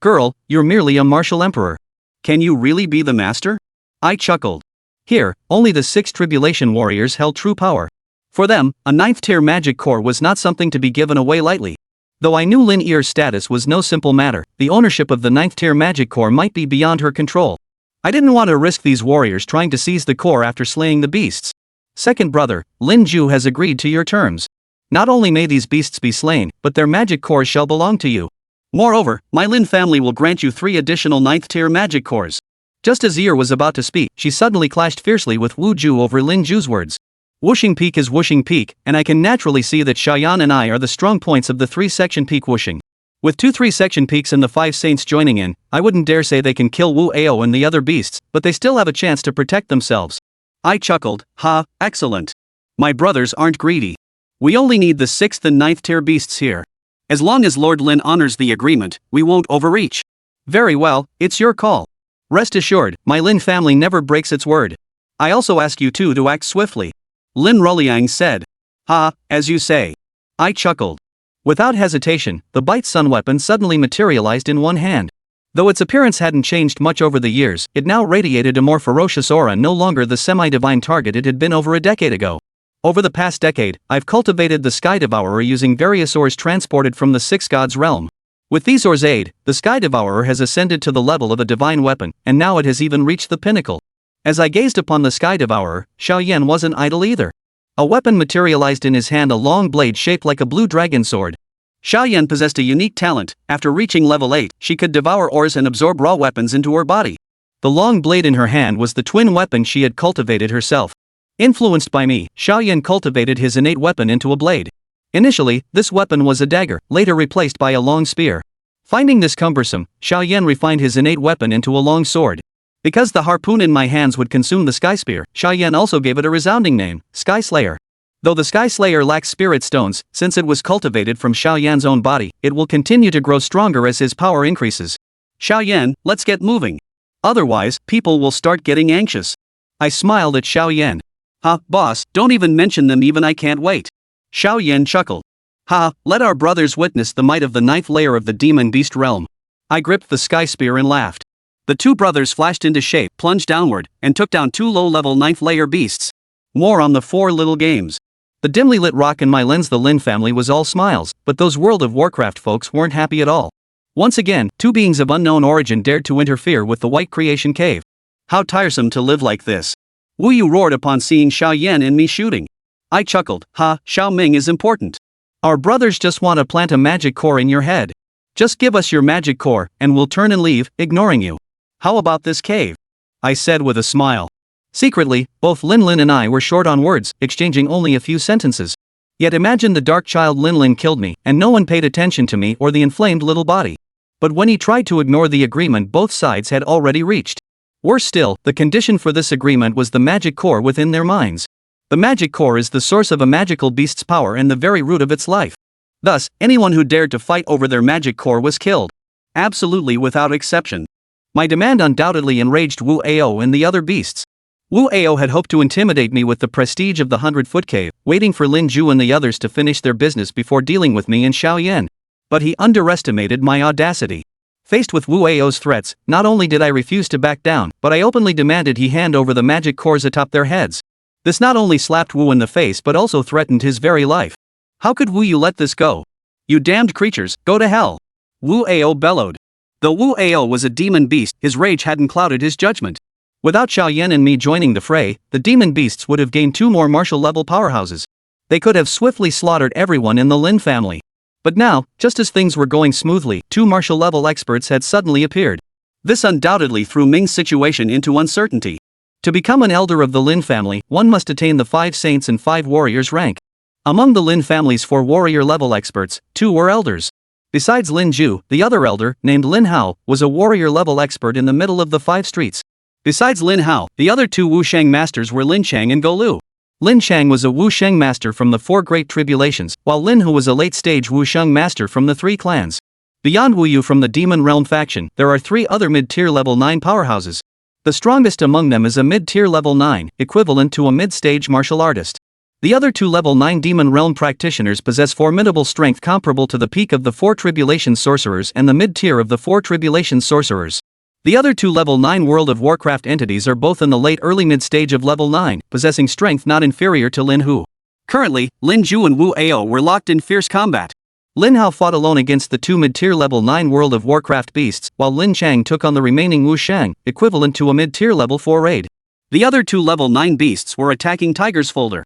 Girl, you're merely a martial emperor. Can you really be the master? I chuckled. Here, only the 6th Tribulation warriors held true power. For them, a 9th tier magic core was not something to be given away lightly. Though I knew Lin Yi's status was no simple matter, the ownership of the 9th tier magic core might be beyond her control. I didn't want to risk these warriors trying to seize the core after slaying the beasts. Second brother, Lin Ju has agreed to your terms. Not only may these beasts be slain, but their magic cores shall belong to you. Moreover, my Lin family will grant you 3 additional 9th tier magic cores. Just as Yi was about to speak, she suddenly clashed fiercely with Wu Ju over Lin Ju's words. Whooshing peak is whooshing peak, and I can naturally see that Xiaoyan and I are the strong points of the 3-section peak whooshing. With 2 3-section peaks and the 5 saints joining in, I wouldn't dare say they can kill Wu Ao and the other beasts, but they still have a chance to protect themselves. I chuckled, ha, excellent. My brothers aren't greedy. We only need the 6th and 9th tier beasts here. As long as Lord Lin honors the agreement, we won't overreach. Very well, it's your call. Rest assured, my Lin family never breaks its word. I also ask you two to act swiftly. Lin Ruliang said. Ha, as you say. I chuckled. Without hesitation, the Bite Sun weapon suddenly materialized in one hand. Though its appearance hadn't changed much over the years, it now radiated a more ferocious aura, no longer the semi-divine target it had been over a decade ago. Over the past decade, I've cultivated the Sky Devourer using various ores transported from the 6 gods realm. With these Or's aid, the Sky Devourer has ascended to the level of a divine weapon, and now it has even reached the pinnacle. As I gazed upon the Sky Devourer, Xiao Yan wasn't idle either. A weapon materialized in his hand, a long blade shaped like a blue dragon sword. Xiao Yan possessed a unique talent. After reaching level 8, she could devour ores and absorb raw weapons into her body. The long blade in her hand was the twin weapon she had cultivated herself. Influenced by me, Xiao Yan cultivated his innate weapon into a blade. Initially, this weapon was a dagger, later replaced by a long spear. Finding this cumbersome, Xiao Yan refined his innate weapon into a long sword. Because the harpoon in my hands would consume the Sky Spear, Xiao Yan also gave it a resounding name, Sky Slayer. Though the Sky Slayer lacks spirit stones, since it was cultivated from Xiao Yan's own body, it will continue to grow stronger as his power increases. Xiao Yan, let's get moving. Otherwise, people will start getting anxious. I smiled at Xiao Yan. Ha, boss, don't even mention them, even I can't wait. Xiao Yan chuckled. Ha, let our brothers witness the might of the 9th layer of the demon beast realm. I gripped the Sky Spear and laughed. The two brothers flashed into shape, plunged downward, and took down 2 low-level 9th layer beasts. More on the 4 little games. The dimly lit rock in my lens, the Lin family, was all smiles, but those World of Warcraft folks weren't happy at all. Once again, 2 beings of unknown origin dared to interfere with the White Creation Cave. How tiresome to live like this. Wu Yu roared upon seeing Xiao Yan and me shooting. I chuckled. Ha, Xiao Ming is important. Our brothers just want to plant a magic core in your head. Just give us your magic core, and we'll turn and leave, ignoring you. How about this cave? I said with a smile. Secretly, both Lin and I were short on words, exchanging only a few sentences. Yet imagine the dark child Lin killed me, and no one paid attention to me or the inflamed little body. But when he tried to ignore the agreement both sides had already reached. Worse still, the condition for this agreement was the magic core within their minds. The magic core is the source of a magical beast's power and the very root of its life. Thus, anyone who dared to fight over their magic core was killed. Absolutely without exception. My demand undoubtedly enraged Wu Ao and the other beasts. Wu Ao had hoped to intimidate me with the prestige of the 100-foot cave, waiting for Lin Ju and the others to finish their business before dealing with me and Xiao Yan. But he underestimated my audacity. Faced with Wu Ao's threats, not only did I refuse to back down, but I openly demanded he hand over the magic cores atop their heads. This not only slapped Wu in the face but also threatened his very life. How could Wu Yu let this go? You damned creatures, go to hell! Wu Ao bellowed. Though Wu Ao was a demon beast, his rage hadn't clouded his judgment. Without Xiao Yan and me joining the fray, the demon beasts would have gained 2 more martial-level powerhouses. They could have swiftly slaughtered everyone in the Lin family. But now, just as things were going smoothly, 2 martial-level experts had suddenly appeared. This undoubtedly threw Ming's situation into uncertainty. To become an elder of the Lin family, one must attain the 5 saints and 5 warriors rank. Among the Lin family's 4 warrior-level experts, 2 were elders. Besides Lin Ju, the other elder, named Lin Hao, was a warrior-level expert in the middle of the 5 streets. Besides Lin Hao, the other 2 Wusheng masters were Lin Chang and Go Lu. Lin Chang was a Wusheng master from the 4 Great Tribulations, while Lin Hu was a late-stage Wusheng master from the 3 clans. Beyond Wu Yu from the Demon Realm faction, there are 3 other mid-tier level 9 powerhouses. The strongest among them is a mid-tier level 9, equivalent to a mid-stage martial artist. The other 2 level 9 Demon Realm practitioners possess formidable strength comparable to the peak of the 4 Tribulation sorcerers and the mid-tier of the 4 Tribulation sorcerers. The other 2 level 9 World of Warcraft entities are both in the late early mid-stage of level 9, possessing strength not inferior to Lin Hu. Currently, Lin Ju and Wu Ao were locked in fierce combat. Lin Hao fought alone against the 2 mid-tier level 9 World of Warcraft beasts, while Lin Chang took on the remaining Wu Shang, equivalent to a mid-tier level 4 raid. The other 2 level 9 beasts were attacking Tiger's Folder.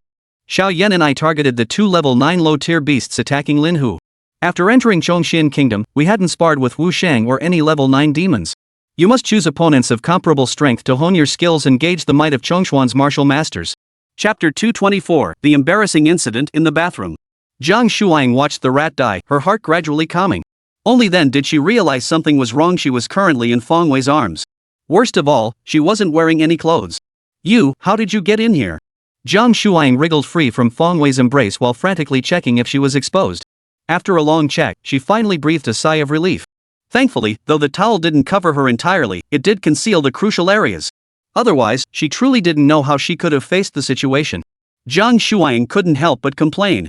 Xiao Yan and I targeted the 2 level 9 low-tier beasts attacking Lin Hu. After entering Chongxian Kingdom, we hadn't sparred with Wu Shang or any level 9 demons. You must choose opponents of comparable strength to hone your skills and gauge the might of Chongshuan's martial masters. Chapter 224, The Embarrassing Incident in the Bathroom. Zhang Shuang watched the rat die, her heart gradually calming. Only then did she realize something was wrong. She was currently in Feng Wei's arms. Worst of all, she wasn't wearing any clothes. You, how did you get in here? Zhang Shuang wriggled free from Feng Wei's embrace while frantically checking if she was exposed. After a long check, she finally breathed a sigh of relief. Thankfully, though the towel didn't cover her entirely, it did conceal the crucial areas. Otherwise, she truly didn't know how she could have faced the situation. Zhang Shuang couldn't help but complain.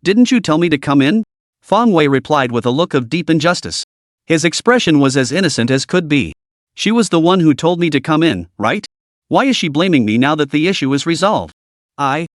Didn't you tell me to come in? Feng Wei replied with a look of deep injustice. His expression was as innocent as could be. She was the one who told me to come in, right? Why is she blaming me now that the issue is resolved? I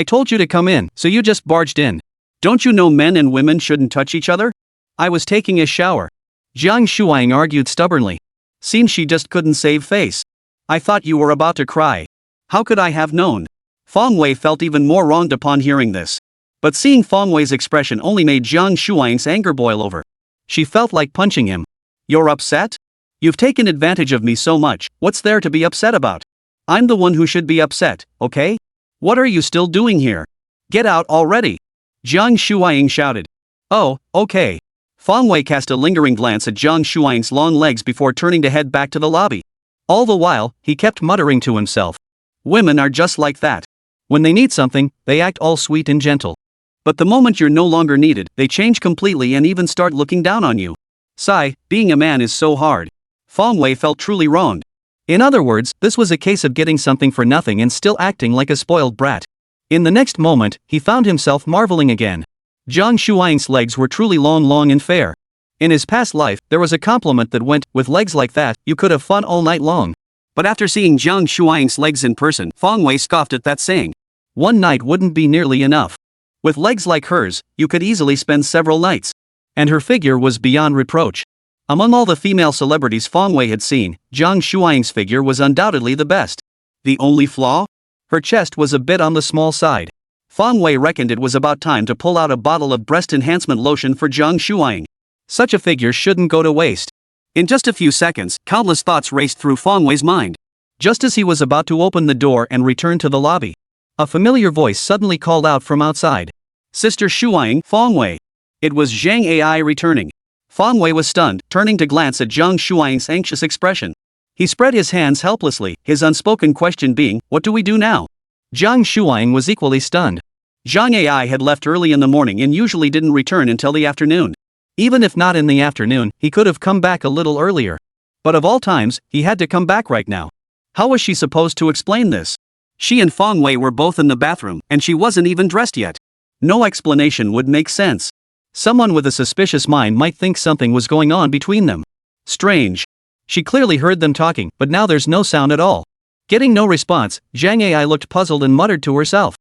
told you to come in, so you just barged in. Don't you know men and women shouldn't touch each other? I was taking a shower. Jiang Shuang argued stubbornly. Seems she just couldn't save face. I thought you were about to cry. How could I have known? Feng Wei felt even more wronged upon hearing this. But seeing Feng Wei's expression only made Jiang Shuang's anger boil over. She felt like punching him. You're upset? You've taken advantage of me so much, what's there to be upset about? I'm the one who should be upset, okay? What are you still doing here? Get out already! Jiang Shuang shouted. Oh, okay. Feng Wei cast a lingering glance at Jiang Shuang's long legs before turning to head back to the lobby. All the while, he kept muttering to himself. Women are just like that. When they need something, they act all sweet and gentle. But the moment you're no longer needed, they change completely and even start looking down on you. Sigh, being a man is so hard. Feng Wei felt truly wronged. In other words, this was a case of getting something for nothing and still acting like a spoiled brat. In the next moment, he found himself marveling again. Jiang Shuang's legs were truly long and fair. In his past life, there was a compliment that went, with legs like that, you could have fun all night long. But after seeing Jiang Shuang's legs in person, Feng Wei scoffed at that saying. One night wouldn't be nearly enough. With legs like hers, you could easily spend several nights. And her figure was beyond reproach. Among all the female celebrities Feng Wei had seen, Jiang Shuang's figure was undoubtedly the best. The only flaw? Her chest was a bit on the small side. Feng Wei reckoned it was about time to pull out a bottle of breast enhancement lotion for Jiang Shuang. Such a figure shouldn't go to waste. In just a few seconds, countless thoughts raced through Feng Wei's mind. Just as he was about to open the door and return to the lobby, a familiar voice suddenly called out from outside. Sister Shuang, Feng Wei. It was Zhang Ai returning. Feng Wei was stunned, turning to glance at Jiang Shuang's anxious expression. He spread his hands helplessly, his unspoken question being, what do we do now? Jiang Shuang was equally stunned. Zhang Ai had left early in the morning and usually didn't return until the afternoon. Even if not in the afternoon, he could have come back a little earlier. But of all times, he had to come back right now. How was she supposed to explain this? She and Feng Wei were both in the bathroom, and she wasn't even dressed yet. No explanation would make sense. Someone with a suspicious mind might think something was going on between them. Strange. She clearly heard them talking, but now there's no sound at all. Getting no response, Zhang Ai looked puzzled and muttered to herself.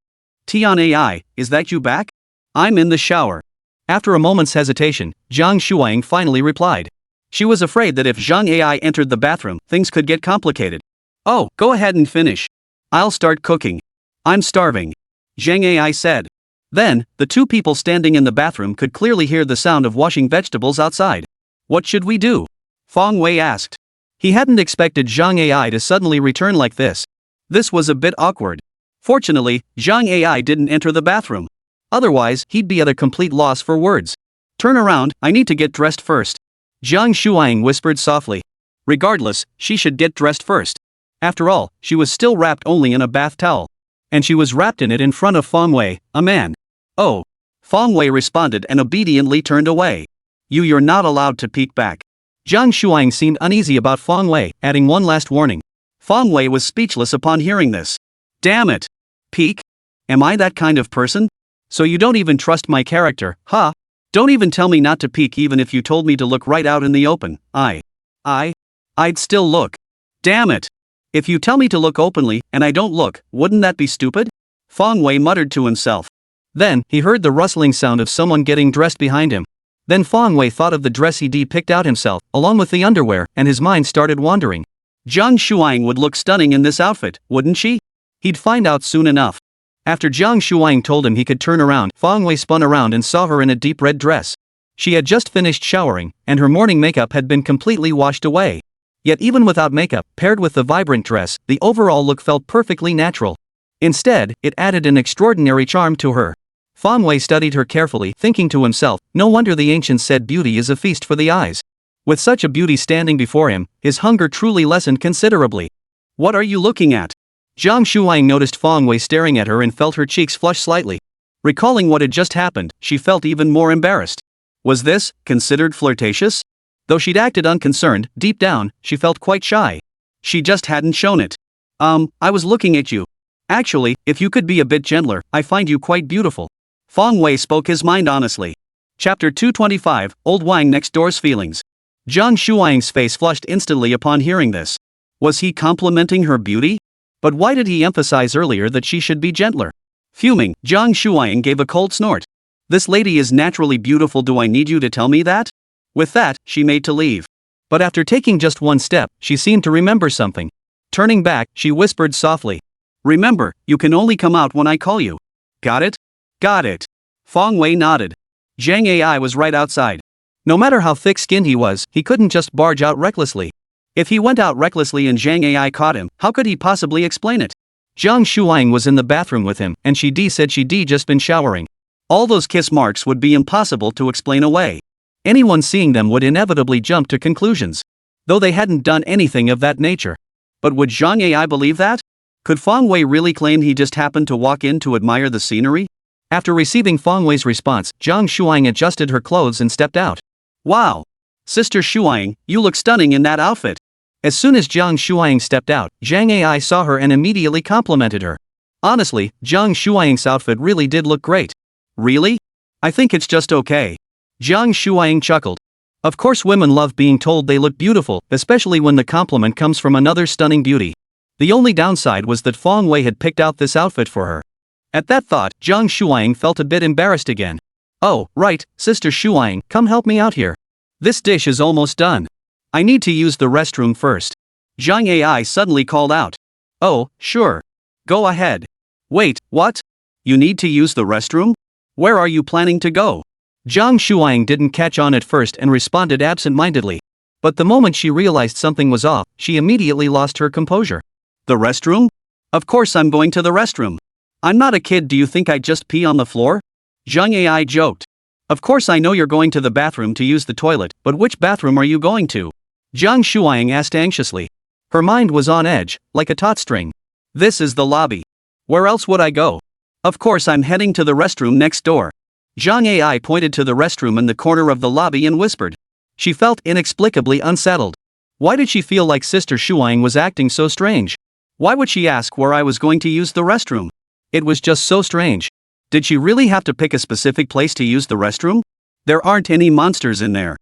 Tian Ai, is that you back? I'm in the shower. After a moment's hesitation, Jiang Shuang finally replied. She was afraid that if Zhang Ai entered the bathroom, things could get complicated. Oh, go ahead and finish. I'll start cooking. I'm starving. Zhang Ai said. Then, the two people standing in the bathroom could clearly hear the sound of washing vegetables outside. What should we do? Feng Wei asked. He hadn't expected Zhang Ai to suddenly return like this. This was a bit awkward. Fortunately, Zhang Ai didn't enter the bathroom. Otherwise, he'd be at a complete loss for words. Turn around, I need to get dressed first. Jiang Shuang whispered softly. Regardless, she should get dressed first. After all, she was still wrapped only in a bath towel. And she was wrapped in it in front of Feng Wei, a man. Oh. Feng Wei responded and obediently turned away. You're not allowed to peek back. Jiang Shuang seemed uneasy about Feng Wei, adding one last warning. Feng Wei was speechless upon hearing this. Damn it. Peek? Am I that kind of person? So you don't even trust my character, huh? Don't even tell me not to peek even if you told me to look right out in the open. I'd still look. Damn it. If you tell me to look openly, and I don't look, wouldn't that be stupid? Feng Wei muttered to himself. Then, he heard the rustling sound of someone getting dressed behind him. Then Feng Wei thought of the dress he'd picked out himself, along with the underwear, and his mind started wandering. Jiang Shuang would look stunning in this outfit, wouldn't she? He'd find out soon enough. After Jiang Shuang told him he could turn around, Feng Wei spun around and saw her in a deep red dress. She had just finished showering, and her morning makeup had been completely washed away. Yet even without makeup, paired with the vibrant dress, the overall look felt perfectly natural. Instead, it added an extraordinary charm to her. Feng Wei studied her carefully, thinking to himself, no wonder the ancients said beauty is a feast for the eyes. With such a beauty standing before him, his hunger truly lessened considerably. What are you looking at? Jiang Shuang noticed Feng Wei staring at her and felt her cheeks flush slightly. Recalling what had just happened, she felt even more embarrassed. Was this considered flirtatious? Though she'd acted unconcerned, deep down, she felt quite shy. She just hadn't shown it. I was looking at you. Actually, if you could be a bit gentler, I find you quite beautiful. Feng Wei spoke his mind honestly. Chapter 225, Old Wang Next Door's Feelings. Jiang Shuang's face flushed instantly upon hearing this. Was he complimenting her beauty? But why did he emphasize earlier that she should be gentler? Fuming, Jiang Shuang gave a cold snort. This lady is naturally beautiful. Do I need you to tell me that? With that, she made to leave. But after taking just one step, she seemed to remember something. Turning back, she whispered softly. Remember, you can only come out when I call you. Got it? Got it. Feng Wei nodded. Zhang Ai was right outside. No matter how thick-skinned he was, he couldn't just barge out recklessly. If he went out recklessly and Zhang Ai caught him, how could he possibly explain it? Zhang Shuang was in the bathroom with him, and she said she'd just been showering. All those kiss marks would be impossible to explain away. Anyone seeing them would inevitably jump to conclusions. Though they hadn't done anything of that nature. But would Zhang Ai believe that? Could Feng Wei really claim he just happened to walk in to admire the scenery? After receiving Feng Wei's response, Zhang Shuang adjusted her clothes and stepped out. Wow! Sister Shuang, you look stunning in that outfit. As soon as Zhang Shuang stepped out, Zhang Ai saw her and immediately complimented her. Honestly, Zhang Shuang's outfit really did look great. Really? I think it's just okay. Zhang Shuang chuckled. Of course women love being told they look beautiful, especially when the compliment comes from another stunning beauty. The only downside was that Feng Wei had picked out this outfit for her. At that thought, Zhang Shuang felt a bit embarrassed again. Oh, right, Sister Shuang, come help me out here. This dish is almost done. I need to use the restroom first. Zhang Ai suddenly called out. Oh, sure. Go ahead. Wait, what? You need to use the restroom? Where are you planning to go? Zhang Shuang didn't catch on at first and responded absent-mindedly. But the moment she realized something was off, she immediately lost her composure. The restroom? Of course I'm going to the restroom. I'm not a kid, do you think I'd just pee on the floor? Zhang Ai joked. Of course I know you're going to the bathroom to use the toilet, but which bathroom are you going to? Zhang Shuang asked anxiously. Her mind was on edge, like a taut string. This is the lobby. Where else would I go? Of course I'm heading to the restroom next door. Zhang Ai pointed to the restroom in the corner of the lobby and whispered. She felt inexplicably unsettled. Why did she feel like Sister Shuang was acting so strange? Why would she ask where I was going to use the restroom? It was just so strange. Did she really have to pick a specific place to use the restroom? There aren't any monsters in there.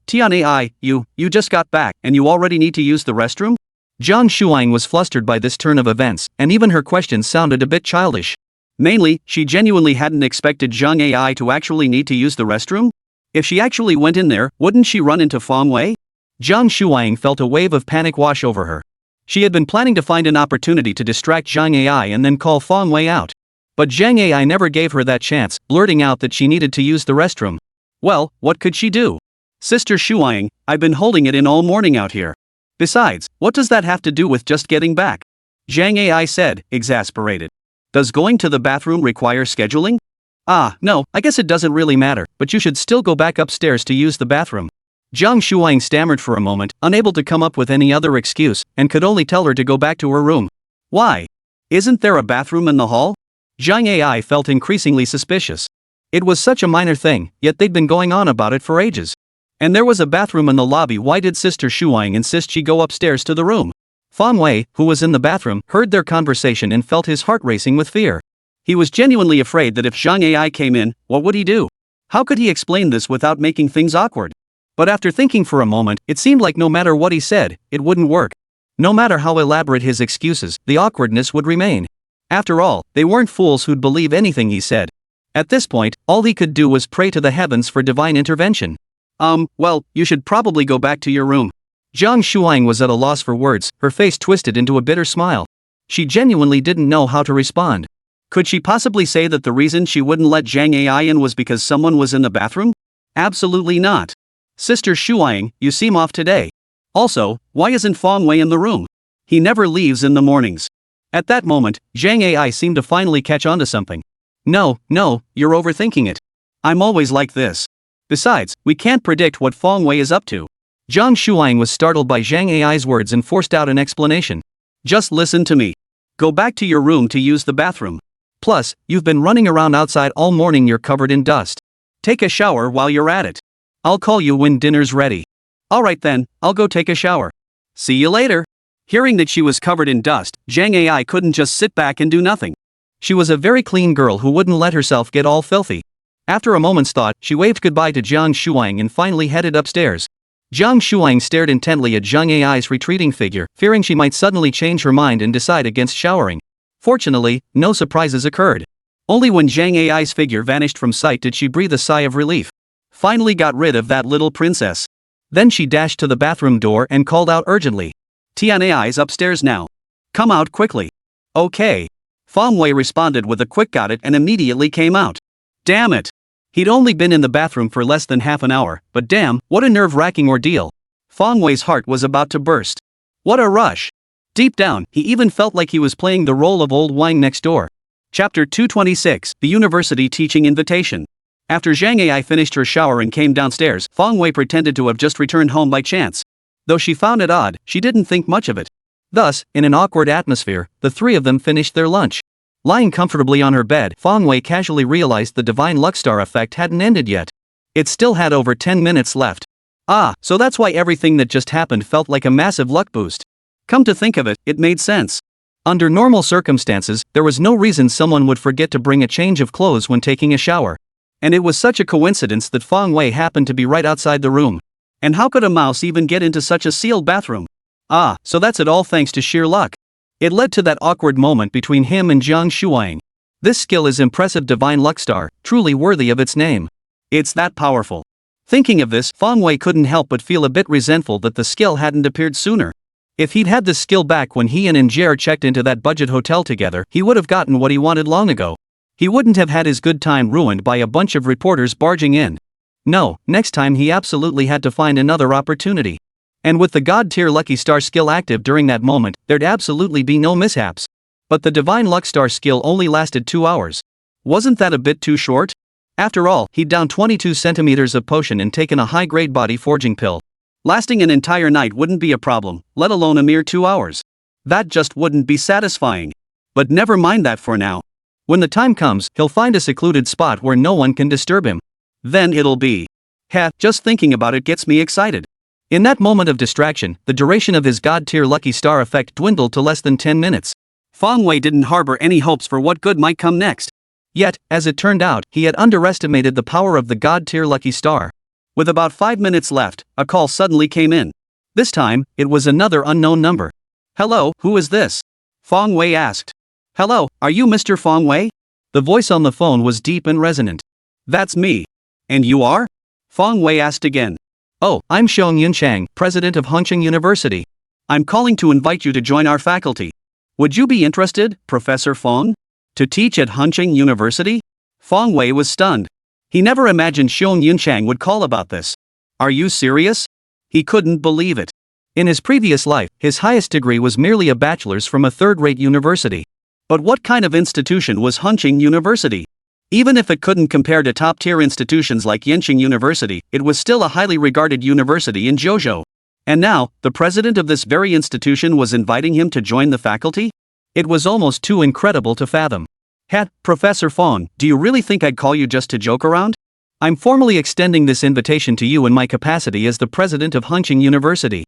Tian Ai, you just got back and you already need to use the restroom? Zhang Shuang was flustered by this turn of events, and even her questions sounded a bit childish. Mainly, she genuinely hadn't expected Zhang Ai to actually need to use the restroom. If she actually went in there, wouldn't she run into Feng Wei? Zhang Shuang felt a wave of panic wash over her. She had been planning to find an opportunity to distract Zhang Ai and then call Feng Wei out. But Zhang Ai never gave her that chance, blurting out that she needed to use the restroom. Well, what could she do? Sister Shuang, I've been holding it in all morning out here. Besides, what does that have to do with just getting back? Zhang Ai said, exasperated. Does going to the bathroom require scheduling? No, I guess it doesn't really matter, but you should still go back upstairs to use the bathroom. Zhang Shuang stammered for a moment, unable to come up with any other excuse, and could only tell her to go back to her room. Why? Isn't there a bathroom in the hall? Zhang Ai felt increasingly suspicious. It was such a minor thing, yet they'd been going on about it for ages. And there was a bathroom in the lobby. Why did Sister Shuang insist she go upstairs to the room? Feng Wei, who was in the bathroom, heard their conversation and felt his heart racing with fear. He was genuinely afraid that if Zhang Ai came in, what would he do? How could he explain this without making things awkward? But after thinking for a moment, it seemed like no matter what he said, it wouldn't work. No matter how elaborate his excuses, the awkwardness would remain. After all, they weren't fools who'd believe anything he said. At this point, all he could do was pray to the heavens for divine intervention. Well, you should probably go back to your room. Zhang Shuang was at a loss for words, her face twisted into a bitter smile. She genuinely didn't know how to respond. Could she possibly say that the reason she wouldn't let Zhang Ai in was because someone was in the bathroom? Absolutely not. Sister Shuang, you seem off today. Also, why isn't Feng Wei in the room? He never leaves in the mornings. At that moment, Zhang Ai seemed to finally catch on to something. No, you're overthinking it. I'm always like this. Besides, we can't predict what Feng Wei is up to. Zhang Shuang was startled by Zhang Ai's words and forced out an explanation. Just listen to me. Go back to your room to use the bathroom. Plus, you've been running around outside all morning, you're covered in dust. Take a shower while you're at it. I'll call you when dinner's ready. Alright then, I'll go take a shower. See you later. Hearing that she was covered in dust, Zhang Ai couldn't just sit back and do nothing. She was a very clean girl who wouldn't let herself get all filthy. After a moment's thought, she waved goodbye to Zhang Shuang and finally headed upstairs. Zhang Shuang stared intently at Zhang Ai's retreating figure, fearing she might suddenly change her mind and decide against showering. Fortunately, no surprises occurred. Only when Zhang Ai's figure vanished from sight did she breathe a sigh of relief. Finally got rid of that little princess. Then she dashed to the bathroom door and called out urgently. Tian Ai's upstairs now. Come out quickly. Okay. Feng Wei responded with a quick got it and immediately came out. Damn it. He'd only been in the bathroom for less than half an hour, but damn, what a nerve-wracking ordeal. Feng Wei's heart was about to burst. What a rush. Deep down, he even felt like he was playing the role of old Wang next door. Chapter 226, The University Teaching Invitation. After Zhang Ai finished her shower and came downstairs, Feng Wei pretended to have just returned home by chance. Though she found it odd, she didn't think much of it. Thus, in an awkward atmosphere, the three of them finished their lunch. Lying comfortably on her bed, Feng Wei casually realized the divine Luckstar effect hadn't ended yet. It still had over 10 minutes left. Ah, so that's why everything that just happened felt like a massive luck boost. Come to think of it, it made sense. Under normal circumstances, there was no reason someone would forget to bring a change of clothes when taking a shower. And it was such a coincidence that Feng Wei happened to be right outside the room. And how could a mouse even get into such a sealed bathroom? Ah, so that's it all thanks to sheer luck. It led to that awkward moment between him and Jiang Shuang. This skill is impressive divine Luckstar, truly worthy of its name. It's that powerful. Thinking of this, Feng Wei couldn't help but feel a bit resentful that the skill hadn't appeared sooner. If he'd had this skill back when he and Injer checked into that budget hotel together, he would have gotten what he wanted long ago. He wouldn't have had his good time ruined by a bunch of reporters barging in. No, next time he absolutely had to find another opportunity. And with the God-tier Lucky Star skill active during that moment, there'd absolutely be no mishaps. But the Divine Luck Star skill only lasted 2 hours. Wasn't that a bit too short? After all, he'd downed 22 centimeters of potion and taken a high-grade body forging pill. Lasting an entire night wouldn't be a problem, let alone a mere 2 hours. That just wouldn't be satisfying. But never mind that for now. When the time comes, he'll find a secluded spot where no one can disturb him. Then it'll be. Just thinking about it gets me excited. In that moment of distraction, the duration of his God-tier Lucky Star effect dwindled to less than 10 minutes. Feng Wei didn't harbor any hopes for what good might come next. Yet, as it turned out, he had underestimated the power of the God-tier Lucky Star. With about 5 minutes left, a call suddenly came in. This time, it was another unknown number. Hello, who is this? Feng Wei asked. Hello, are you Mr. Feng Wei? The voice on the phone was deep and resonant. That's me. And you are? Feng Wei asked again. Oh, I'm Xiong Yunchang, president of Huncheng University. I'm calling to invite you to join our faculty. Would you be interested, Professor Feng? To teach at Huncheng University? Feng Wei was stunned. He never imagined Xiong Yunchang would call about this. Are you serious? He couldn't believe it. In his previous life, his highest degree was merely a bachelor's from a third-rate university. But what kind of institution was Huncheng University? Even if it couldn't compare to top-tier institutions like Yenching University, it was still a highly regarded university in Zhozhou. And now, the president of this very institution was inviting him to join the faculty? It was almost too incredible to fathom. Professor Feng, do you really think I'd call you just to joke around? I'm formally extending this invitation to you in my capacity as the president of Huncheng University.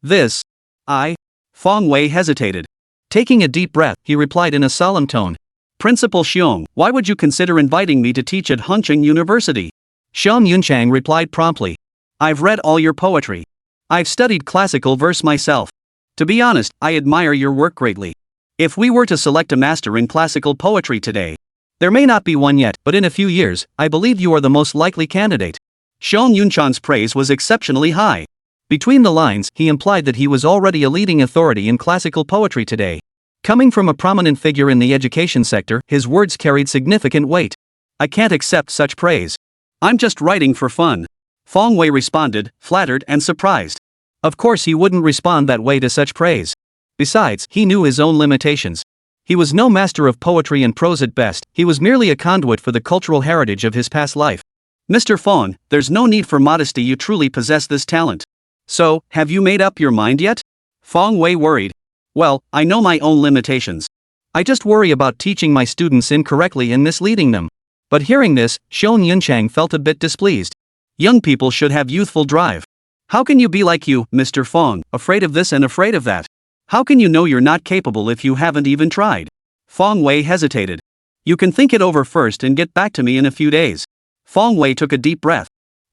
Feng Wei hesitated. Taking a deep breath, he replied in a solemn tone. Principal Xiong, why would you consider inviting me to teach at Huncheng University? Xiong Yunchang replied promptly. I've read all your poetry. I've studied classical verse myself. To be honest, I admire your work greatly. If we were to select a master in classical poetry today, there may not be one yet, but in a few years, I believe you are the most likely candidate. Xiong Yunchang's praise was exceptionally high. Between the lines, he implied that he was already a leading authority in classical poetry today. Coming from a prominent figure in the education sector, his words carried significant weight. I can't accept such praise. I'm just writing for fun. Feng Wei responded, flattered and surprised. Of course he wouldn't respond that way to such praise. Besides, he knew his own limitations. He was no master of poetry and prose at best, he was merely a conduit for the cultural heritage of his past life. Mr. Feng, there's no need for modesty, you truly possess this talent. So, have you made up your mind yet? Feng Wei worried. Well, I know my own limitations. I just worry about teaching my students incorrectly and misleading them. But hearing this, Xiong Yunchang felt a bit displeased. Young people should have youthful drive. How can you be like you, Mr. Feng, afraid of this and afraid of that? How can you know you're not capable if you haven't even tried? Feng Wei hesitated. You can think it over first and get back to me in a few days. Feng Wei took a deep breath.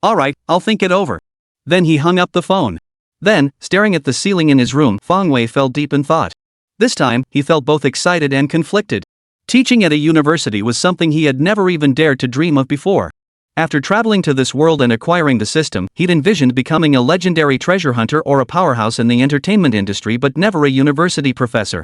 Alright, I'll think it over. Then he hung up the phone. Then, staring at the ceiling in his room, Feng Wei fell deep in thought. This time, he felt both excited and conflicted. Teaching at a university was something he had never even dared to dream of before. After traveling to this world and acquiring the system, he'd envisioned becoming a legendary treasure hunter or a powerhouse in the entertainment industry, but never a university professor.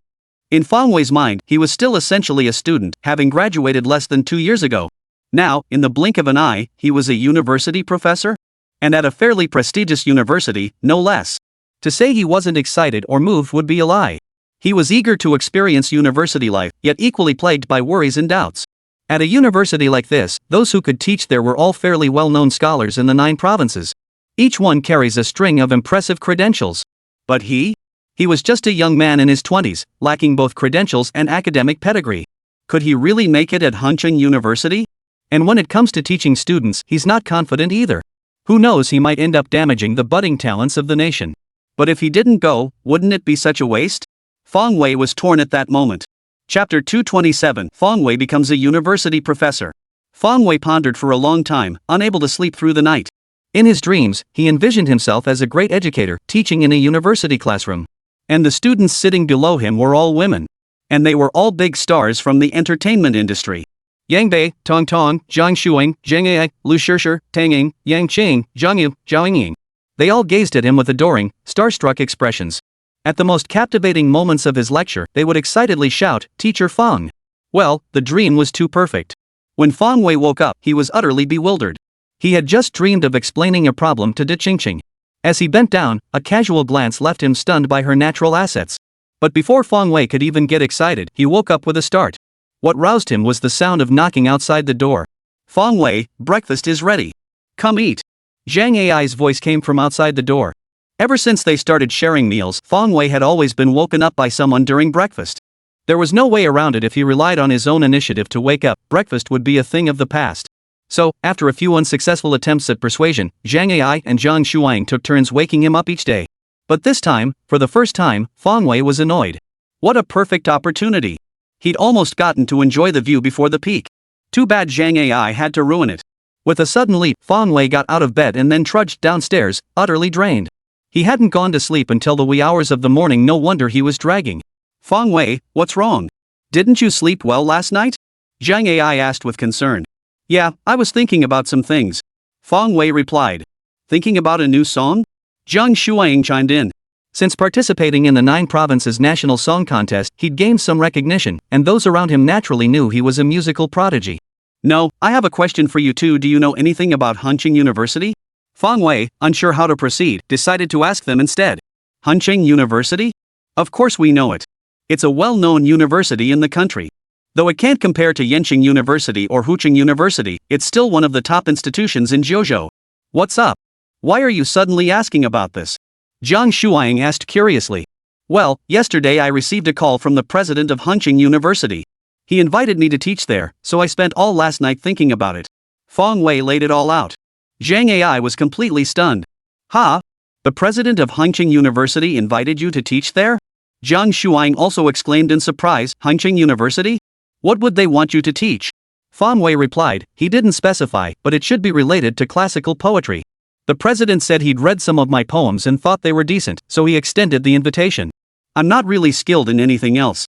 In Fang Wei's mind, he was still essentially a student, having graduated less than 2 years ago. Now, in the blink of an eye, he was a university professor? And at a fairly prestigious university, no less. To say he wasn't excited or moved would be a lie. He was eager to experience university life, yet equally plagued by worries and doubts. At a university like this, those who could teach there were all fairly well-known scholars in the 9 provinces. Each one carries a string of impressive credentials. But he? He was just a young man in his 20s, lacking both credentials and academic pedigree. Could he really make it at Hancheng University? And when it comes to teaching students, he's not confident either. Who knows, he might end up damaging the budding talents of the nation. But if he didn't go, wouldn't it be such a waste? Fang Wei was torn at that moment. Chapter 227. Fang Wei becomes a university professor. Fang Wei pondered for a long time, unable to sleep through the night. In his dreams, he envisioned himself as a great educator, teaching in a university classroom. And the students sitting below him were all women. And they were all big stars from the entertainment industry. Yang Bei, Tong Tong, Zhang Shuang, Zheng Ai, Lu Shishir, Tang Ying, Yang Qing, Zhang Yu, Zhao Ying. They all gazed at him with adoring, starstruck expressions. At the most captivating moments of his lecture, they would excitedly shout, "Teacher Fang!" Well, the dream was too perfect. When Fang Wei woke up, he was utterly bewildered. He had just dreamed of explaining a problem to De Qingqing. As he bent down, a casual glance left him stunned by her natural assets. But before Fang Wei could even get excited, he woke up with a start. What roused him was the sound of knocking outside the door. "Fang Wei, breakfast is ready. Come eat." Zhang Ai's voice came from outside the door. Ever since they started sharing meals, Fang Wei had always been woken up by someone during breakfast. There was no way around it. If he relied on his own initiative to wake up, breakfast would be a thing of the past. So, after a few unsuccessful attempts at persuasion, Zhang Ai and Zhang Shuang took turns waking him up each day. But this time, for the first time, Fang Wei was annoyed. What a perfect opportunity! He'd almost gotten to enjoy the view before the peak. Too bad Zhang Ai had to ruin it. With a sudden leap, Fang Wei got out of bed and then trudged downstairs, utterly drained. He hadn't gone to sleep until the wee hours of the morning. No wonder he was dragging. "Fang Wei, what's wrong? Didn't you sleep well last night?" Zhang Ai asked with concern. "Yeah, I was thinking about some things," Fang Wei replied. "Thinking about a new song?" Zhang Shuang chimed in. Since participating in the 9 provinces national song contest, he'd gained some recognition, and those around him naturally knew he was a musical prodigy. "No, I have a question for you too. Do you know anything about Hancheng University?" Fang Wei, unsure how to proceed, decided to ask them instead. "Hancheng University? Of course we know it. It's a well-known university in the country. Though it can't compare to Yenching University or Hucheng University, it's still one of the top institutions in Jiuzhou. What's up? Why are you suddenly asking about this?" Zhang Shuang asked curiously. "Well, yesterday I received a call from the president of Hancheng University. He invited me to teach there, so I spent all last night thinking about it." Fang Wei laid it all out. Zhang Ai was completely stunned. "Ha? The president of Hancheng University invited you to teach there?" Zhang Shuang also exclaimed in surprise. "Hancheng University? What would they want you to teach?" Fang Wei replied, "He didn't specify, but it should be related to classical poetry. The president said he'd read some of my poems and thought they were decent, so he extended the invitation. I'm not really skilled in anything else."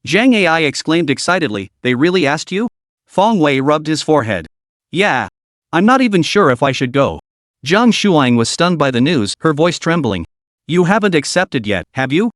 Zhang Ai exclaimed excitedly, "They really asked you?" Fang Wei rubbed his forehead. "Yeah. I'm not even sure if I should go." Zhang Shuang was stunned by the news, her voice trembling. "You haven't accepted yet, have you?"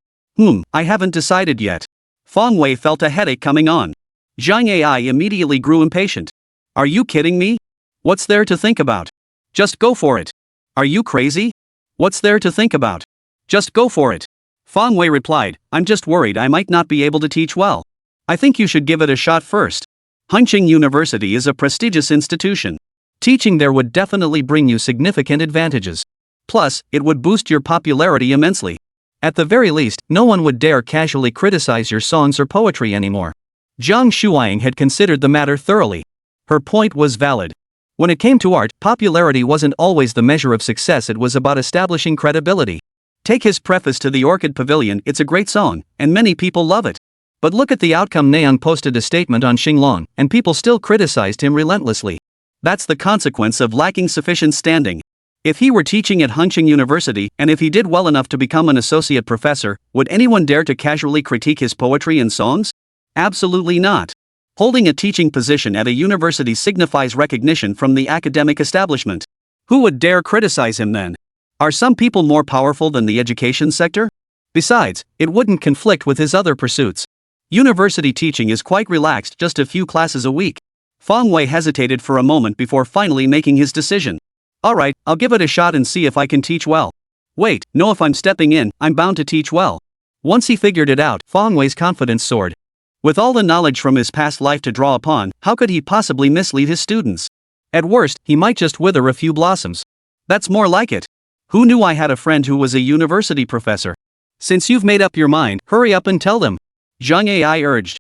I haven't decided yet." Fang Wei felt a headache coming on. Zhang Ai immediately grew impatient. "Are you kidding me? What's there to think about? Just go for it. Are you crazy? What's there to think about? Just go for it." Fang Wei replied, "I'm just worried I might not be able to teach well. I think you should give it a shot first. Hancheng University is a prestigious institution. Teaching there would definitely bring you significant advantages. Plus, it would boost your popularity immensely. At the very least, no one would dare casually criticize your songs or poetry anymore." Zhang Shuang had considered the matter thoroughly. Her point was valid. When it came to art, popularity wasn't always the measure of success. It was about establishing credibility. Take his preface to the Orchid Pavilion. It's a great song, and many people love it. But look at the outcome. Naeun posted a statement on Xinglong, and people still criticized him relentlessly. That's the consequence of lacking sufficient standing. If he were teaching at Hancheng University, and if he did well enough to become an associate professor, would anyone dare to casually critique his poetry and songs? Absolutely not. Holding a teaching position at a university signifies recognition from the academic establishment. Who would dare criticize him then? Are some people more powerful than the education sector? Besides, it wouldn't conflict with his other pursuits. University teaching is quite relaxed, just a few classes a week. Fong Wei hesitated for a moment before finally making his decision. Alright, I'll give it a shot and see if I can teach well. Wait, no, if I'm stepping in, I'm bound to teach well. Once he figured it out, Fong Wei's confidence soared. With all the knowledge from his past life to draw upon, how could he possibly mislead his students? At worst, he might just wither a few blossoms. That's more like it. Who knew I had a friend who was a university professor? Since you've made up your mind, hurry up and tell them. Zhang Ai urged.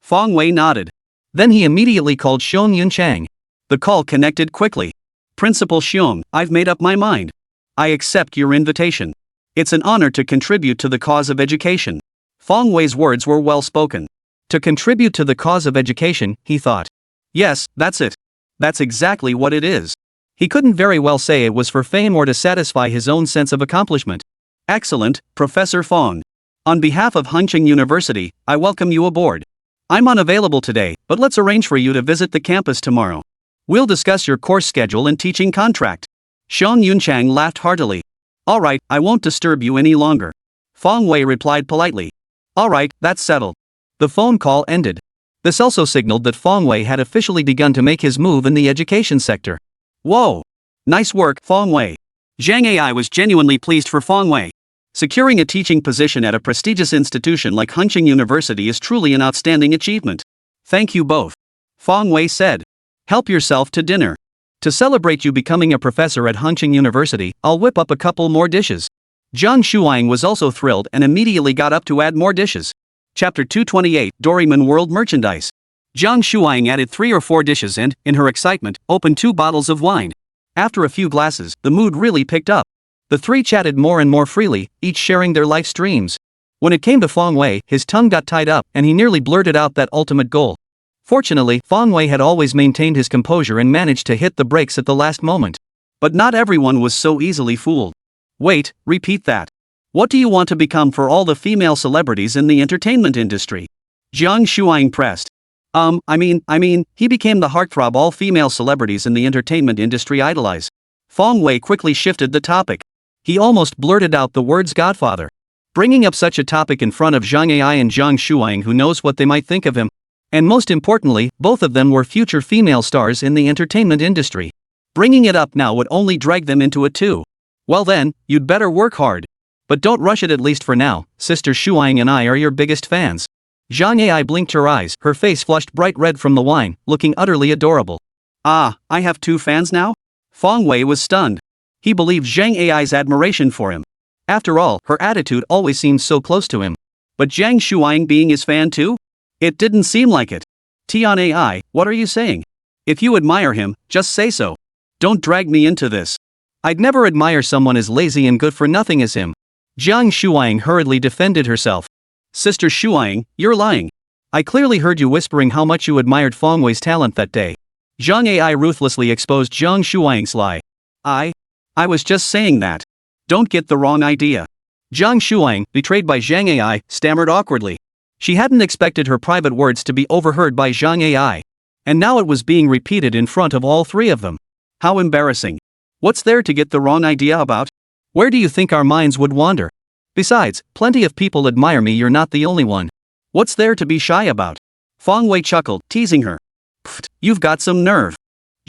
Fong Wei nodded. Then he immediately called Xiong Yun Chang. The call connected quickly. Principal Xiong, I've made up my mind. I accept your invitation. It's an honor to contribute to the cause of education. Fong Wei's words were well spoken. To contribute to the cause of education, he thought. Yes, that's it. That's exactly what it is. He couldn't very well say it was for fame or to satisfy his own sense of accomplishment. Excellent, Professor Fong. On behalf of Hengqin University, I welcome you aboard. I'm unavailable today, but let's arrange for you to visit the campus tomorrow. We'll discuss your course schedule and teaching contract. Xiong Yunchang laughed heartily. Alright, I won't disturb you any longer. Fong Wei replied politely. Alright, that's settled. The phone call ended. This also signaled that Fong Wei had officially begun to make his move in the education sector. Whoa! Nice work, Fong Wei. Zhang Ai was genuinely pleased for Fong Wei. Securing a teaching position at a prestigious institution like Hengqin University is truly an outstanding achievement. Thank you both. Fong Wei said. Help yourself to dinner. To celebrate you becoming a professor at Hengqin University, I'll whip up a couple more dishes. Zhang Shuang was also thrilled and immediately got up to add more dishes. Chapter 228, Doraemon World Merchandise. Zhang Shuang added 3 or 4 dishes and, in her excitement, opened 2 bottles of wine. After a few glasses, the mood really picked up. The 3 chatted more and more freely, each sharing their life streams. When it came to Fong Wei, his tongue got tied up and he nearly blurted out that ultimate goal. Fortunately, Fong Wei had always maintained his composure and managed to hit the brakes at the last moment. But not everyone was so easily fooled. Wait, repeat that. What do you want to become for all the female celebrities in the entertainment industry? Zhang Shuang pressed. I mean, he became the heartthrob all female celebrities in the entertainment industry idolize. Fong Wei quickly shifted the topic. He almost blurted out the words Godfather. Bringing up such a topic in front of Zhang Ai and Zhang Shuang, who knows what they might think of him. And most importantly, both of them were future female stars in the entertainment industry. Bringing it up now would only drag them into it too. Well then, you'd better work hard. But don't rush it, at least for now. Sister Shuang and I are your biggest fans. Zhang Ai blinked her eyes, her face flushed bright red from the wine, looking utterly adorable. Ah, I have 2 fans now? Fong Wei was stunned. He believed Zhang Ai's admiration for him. After all, her attitude always seemed so close to him. But Zhang Shuang being his fan too? It didn't seem like it. Tian Ai, what are you saying? If you admire him, just say so. Don't drag me into this. I'd never admire someone as lazy and good for nothing as him. Zhang Shuang hurriedly defended herself. Sister Shuang, you're lying. I clearly heard you whispering how much you admired Fong Wei's talent that day. Zhang Ai ruthlessly exposed Zhang Shuang's lie. I was just saying that. Don't get the wrong idea. Zhang Shuang, betrayed by Zhang Ai, stammered awkwardly. She hadn't expected her private words to be overheard by Zhang Ai. And now it was being repeated in front of all 3 of them. How embarrassing. What's there to get the wrong idea about? Where do you think our minds would wander? Besides, plenty of people admire me, you're not the only one. What's there to be shy about? Fong Wei chuckled, teasing her. Pfft, you've got some nerve.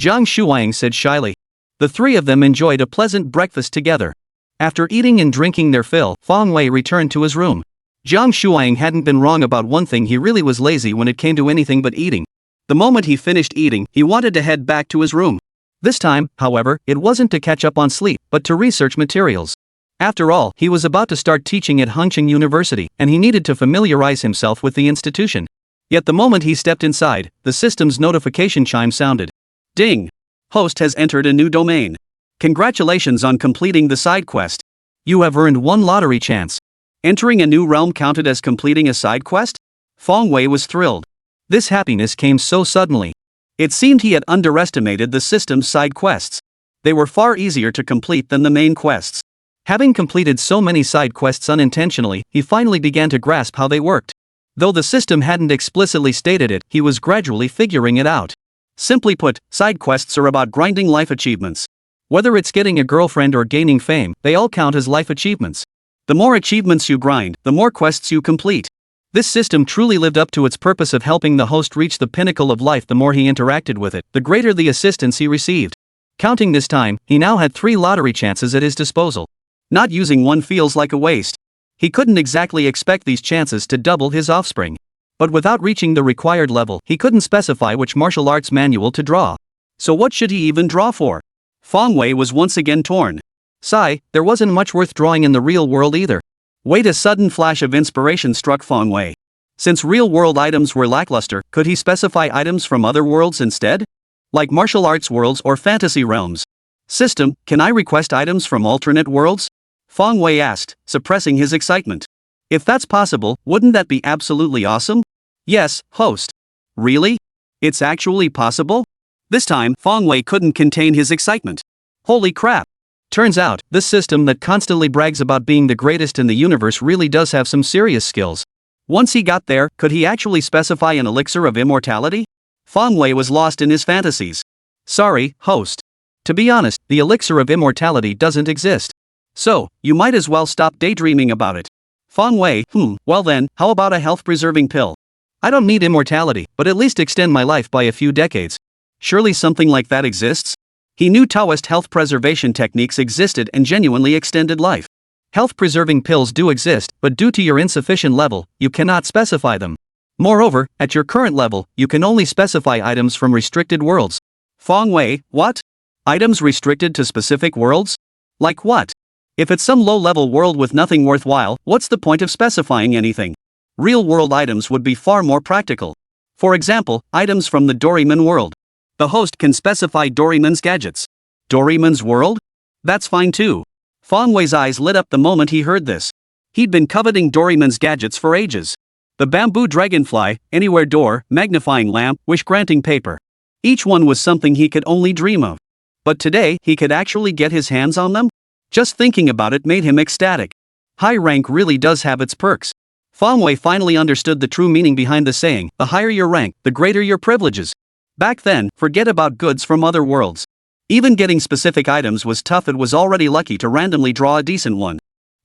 Zhang Shuang said shyly. The 3 of them enjoyed a pleasant breakfast together. After eating and drinking their fill, Fong Wei returned to his room. Zhang Shuang hadn't been wrong about one thing: he really was lazy when it came to anything but eating. The moment he finished eating, he wanted to head back to his room. This time, however, it wasn't to catch up on sleep, but to research materials. After all, he was about to start teaching at Hengqin University, and he needed to familiarize himself with the institution. Yet the moment he stepped inside, the system's notification chime sounded. Ding! Host has entered a new domain. Congratulations on completing the side quest. You have earned 1 lottery chance. Entering a new realm counted as completing a side quest? Fong Wei was thrilled. This happiness came so suddenly. It seemed he had underestimated the system's side quests. They were far easier to complete than the main quests. Having completed so many side quests unintentionally, he finally began to grasp how they worked. Though the system hadn't explicitly stated it, he was gradually figuring it out. Simply put, side quests are about grinding life achievements. Whether it's getting a girlfriend or gaining fame, they all count as life achievements. The more achievements you grind, the more quests you complete. This system truly lived up to its purpose of helping the host reach the pinnacle of life. The more he interacted with it, the greater the assistance he received. Counting this time, he now had 3 lottery chances at his disposal. Not using one feels like a waste. He couldn't exactly expect these chances to double his offspring. But without reaching the required level, he couldn't specify which martial arts manual to draw. So what should he even draw for? Feng Wei was once again torn. Sigh, there wasn't much worth drawing in the real world either. Wait, a sudden flash of inspiration struck Feng Wei. Since real-world items were lackluster, could he specify items from other worlds instead? Like martial arts worlds or fantasy realms. System, can I request items from alternate worlds? Feng Wei asked, suppressing his excitement. If that's possible, wouldn't that be absolutely awesome? Yes, host. Really? It's actually possible? This time, Feng Wei couldn't contain his excitement. Holy crap! Turns out, this system that constantly brags about being the greatest in the universe really does have some serious skills. Once he got there, could he actually specify an elixir of immortality? Feng Wei was lost in his fantasies. Sorry, host. To be honest, the elixir of immortality doesn't exist. So, you might as well stop daydreaming about it. Feng Wei, well then, how about a health-preserving pill? I don't need immortality, but at least extend my life by a few decades. Surely something like that exists? He knew Taoist health preservation techniques existed and genuinely extended life. Health-preserving pills do exist, but due to your insufficient level, you cannot specify them. Moreover, at your current level, you can only specify items from restricted worlds. Feng Wei, what? Items restricted to specific worlds? Like what? If it's some low-level world with nothing worthwhile, what's the point of specifying anything? Real-world items would be far more practical. For example, items from the Doraemon world. The host can specify Doraemon's gadgets. Doraemon's world? That's fine too. Feng Wei's eyes lit up the moment he heard this. He'd been coveting Doraemon's gadgets for ages. The bamboo dragonfly, anywhere door, magnifying lamp, wish-granting paper. Each one was something he could only dream of. But today, he could actually get his hands on them? Just thinking about it made him ecstatic. High rank really does have its perks. Feng Wei finally understood the true meaning behind the saying, the higher your rank, the greater your privileges. Back then, forget about goods from other worlds. Even getting specific items was tough. It was already lucky to randomly draw a decent one.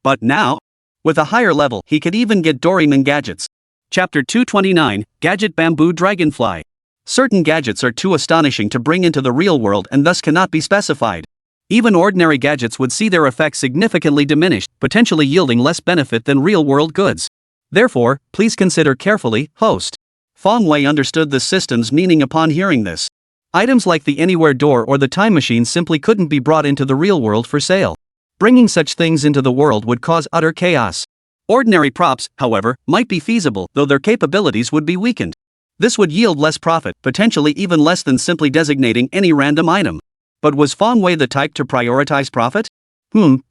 But now, with a higher level, he could even get Doraemon gadgets. Chapter 229, Gadget Bamboo Dragonfly. Certain gadgets are too astonishing to bring into the real world and thus cannot be specified. Even ordinary gadgets would see their effects significantly diminished, potentially yielding less benefit than real-world goods. Therefore, please consider carefully, host. Feng Wei understood the system's meaning upon hearing this. Items like the Anywhere door or the time machine simply couldn't be brought into the real world for sale. Bringing such things into the world would cause utter chaos. Ordinary props, however, might be feasible, though their capabilities would be weakened. This would yield less profit, potentially even less than simply designating any random item. But was Feng Wei the type to prioritize profit?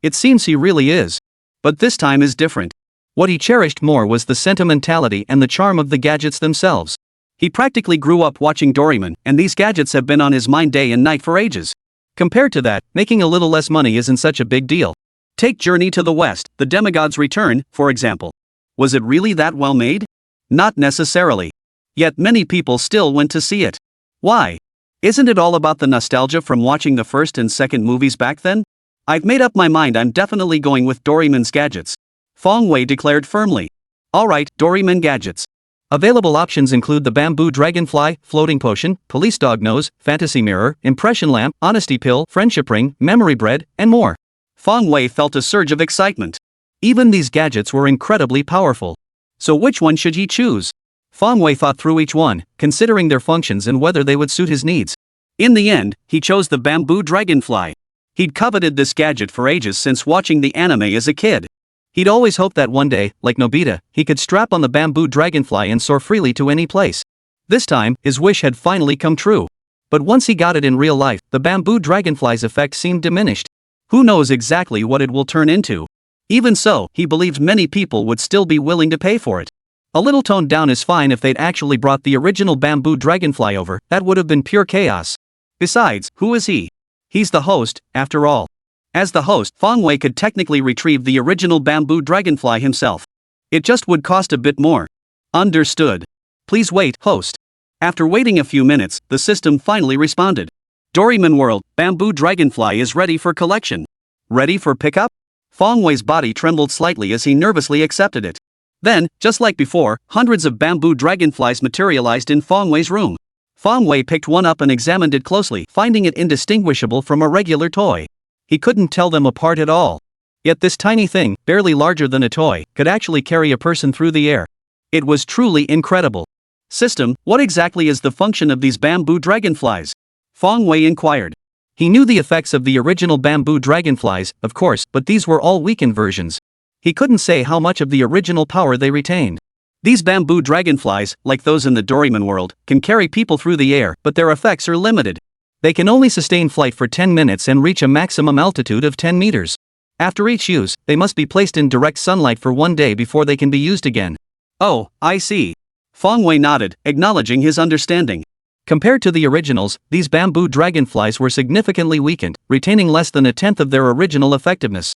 It seems he really is. But this time is different. What he cherished more was the sentimentality and the charm of the gadgets themselves. He practically grew up watching Doraemon, and these gadgets have been on his mind day and night for ages. Compared to that, making a little less money isn't such a big deal. Take Journey to the West, The Demigod's Return, for example. Was it really that well made? Not necessarily. Yet many people still went to see it. Why? Isn't it all about the nostalgia from watching the first and second movies back then? I've made up my mind. I'm definitely going with Doraemon's gadgets. Feng Wei declared firmly. Alright, Doraemon gadgets. Available options include the bamboo dragonfly, floating potion, police dog nose, fantasy mirror, impression lamp, honesty pill, friendship ring, memory bread, and more. Feng Wei felt a surge of excitement. Even these gadgets were incredibly powerful. So which one should he choose? Feng Wei thought through each one, considering their functions and whether they would suit his needs. In the end, he chose the bamboo dragonfly. He'd coveted this gadget for ages since watching the anime as a kid. He'd always hoped that one day, like Nobita, he could strap on the bamboo dragonfly and soar freely to any place. This time, his wish had finally come true. But once he got it in real life, the bamboo dragonfly's effect seemed diminished. Who knows exactly what it will turn into? Even so, he believed many people would still be willing to pay for it. A little toned down is fine. If they'd actually brought the original bamboo dragonfly over, that would have been pure chaos. Besides, who is he? He's the host, after all. As the host, Feng Wei could technically retrieve the original bamboo dragonfly himself. It just would cost a bit more. Understood. Please wait, host. After waiting a few minutes, the system finally responded. Doraemon World, Bamboo Dragonfly is ready for collection. Ready for pickup? Fong Wei's body trembled slightly as he nervously accepted it. Then, just like before, hundreds of bamboo dragonflies materialized in Fong Wei's room. Fong Wei picked one up and examined it closely, finding it indistinguishable from a regular toy. He couldn't tell them apart at all. Yet this tiny thing, barely larger than a toy, could actually carry a person through the air. It was truly incredible. System, what exactly is the function of these bamboo dragonflies? Fong Wei inquired. He knew the effects of the original bamboo dragonflies, of course, but these were all weakened versions. He couldn't say how much of the original power they retained. These bamboo dragonflies, like those in the Doraemon world, can carry people through the air, but their effects are limited. They can only sustain flight for 10 minutes and reach a maximum altitude of 10 meters. After each use, they must be placed in direct sunlight for 1 day before they can be used again. Oh, I see. Fong Wei nodded, acknowledging his understanding. Compared to the originals, these bamboo dragonflies were significantly weakened, retaining less than a tenth of their original effectiveness.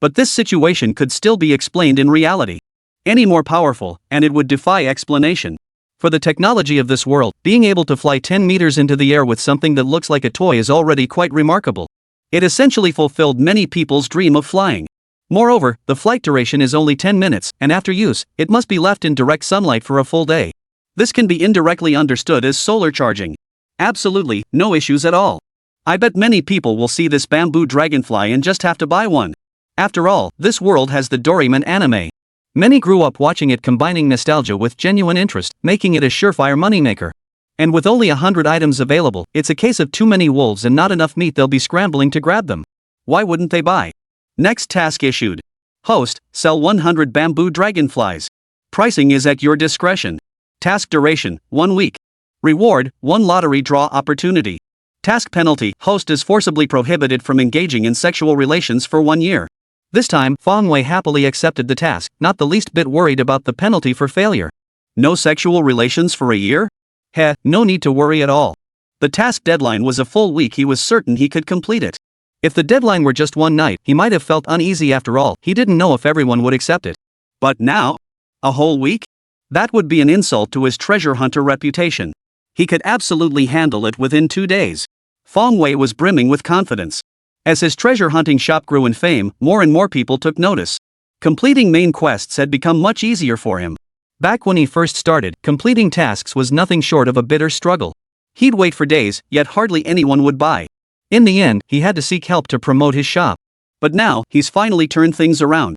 But this situation could still be explained in reality. Any more powerful, and it would defy explanation. For the technology of this world, being able to fly 10 meters into the air with something that looks like a toy is already quite remarkable. It essentially fulfilled many people's dream of flying. Moreover, the flight duration is only 10 minutes, and after use, it must be left in direct sunlight for a full day. This can be indirectly understood as solar charging. Absolutely, no issues at all. I bet many people will see this bamboo dragonfly and just have to buy one. After all, this world has the Doraemon anime. Many grew up watching it, combining nostalgia with genuine interest, making it a surefire moneymaker. And with only 100 items available, it's a case of too many wolves and not enough meat. They'll be scrambling to grab them. Why wouldn't they buy? Next task issued. Host, sell 100 bamboo dragonflies. Pricing is at your discretion. Task duration, 1 week. Reward, 1 lottery draw opportunity. Task penalty, host is forcibly prohibited from engaging in sexual relations for 1 year. This time, Fong Wei happily accepted the task, not the least bit worried about the penalty for failure. No sexual relations for a year? Heh, no need to worry at all. The task deadline was a full week. He was certain he could complete it. If the deadline were just 1 night, he might have felt uneasy. After all, he didn't know if everyone would accept it. But now? A whole week? That would be an insult to his treasure hunter reputation. He could absolutely handle it within 2 days. Fong Wei was brimming with confidence. As his treasure hunting shop grew in fame, more and more people took notice. Completing main quests had become much easier for him. Back when he first started, completing tasks was nothing short of a bitter struggle. He'd wait for days, yet hardly anyone would buy. In the end, he had to seek help to promote his shop. But now, he's finally turned things around.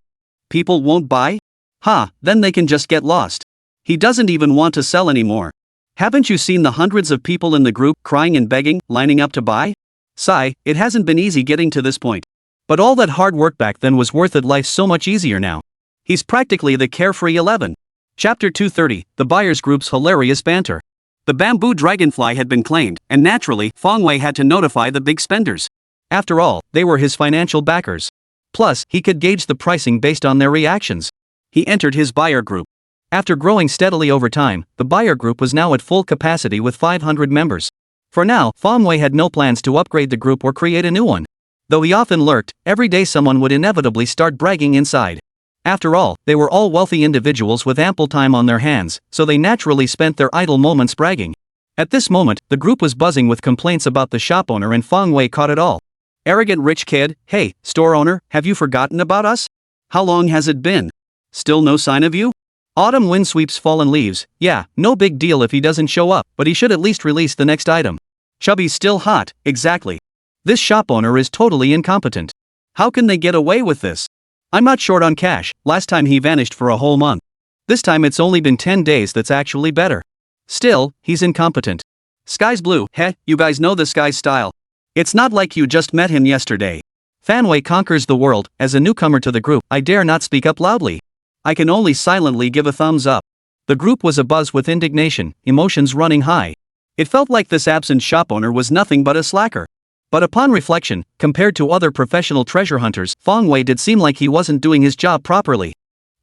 People won't buy? Then they can just get lost. He doesn't even want to sell anymore. Haven't you seen the hundreds of people in the group, crying and begging, lining up to buy? Sigh, it hasn't been easy getting to this point. But all that hard work back then was worth it. Life's so much easier now. He's practically the carefree 11. Chapter 230, The Buyers Group's Hilarious Banter. The bamboo dragonfly had been claimed, and naturally, Fong Wei had to notify the big spenders. After all, they were his financial backers. Plus, he could gauge the pricing based on their reactions. He entered his buyer group. After growing steadily over time, the buyer group was now at full capacity with 500 members. For now, Fong Wei had no plans to upgrade the group or create a new one. Though he often lurked, every day someone would inevitably start bragging inside. After all, they were all wealthy individuals with ample time on their hands, so they naturally spent their idle moments bragging. At this moment, the group was buzzing with complaints about the shop owner, and Fong Wei caught it all. Arrogant rich kid, hey, store owner, have you forgotten about us? How long has it been? Still no sign of you? Autumn wind sweeps fallen leaves. Yeah, no big deal if he doesn't show up, but he should at least release the next item. Chubby's still hot, exactly. This shop owner is totally incompetent. How can they get away with this? I'm not short on cash. Last time he vanished for a whole month. This time it's only been 10 days. That's actually better. Still, he's incompetent. Sky's blue. Heh, you guys know this guy's style. It's not like you just met him yesterday. Fan Wei conquers the world. As a newcomer to the group, I dare not speak up loudly. I can only silently give a thumbs up. The group was abuzz with indignation, emotions running high. It felt like this absent shop owner was nothing but a slacker. But upon reflection, compared to other professional treasure hunters, Fong Wei did seem like he wasn't doing his job properly.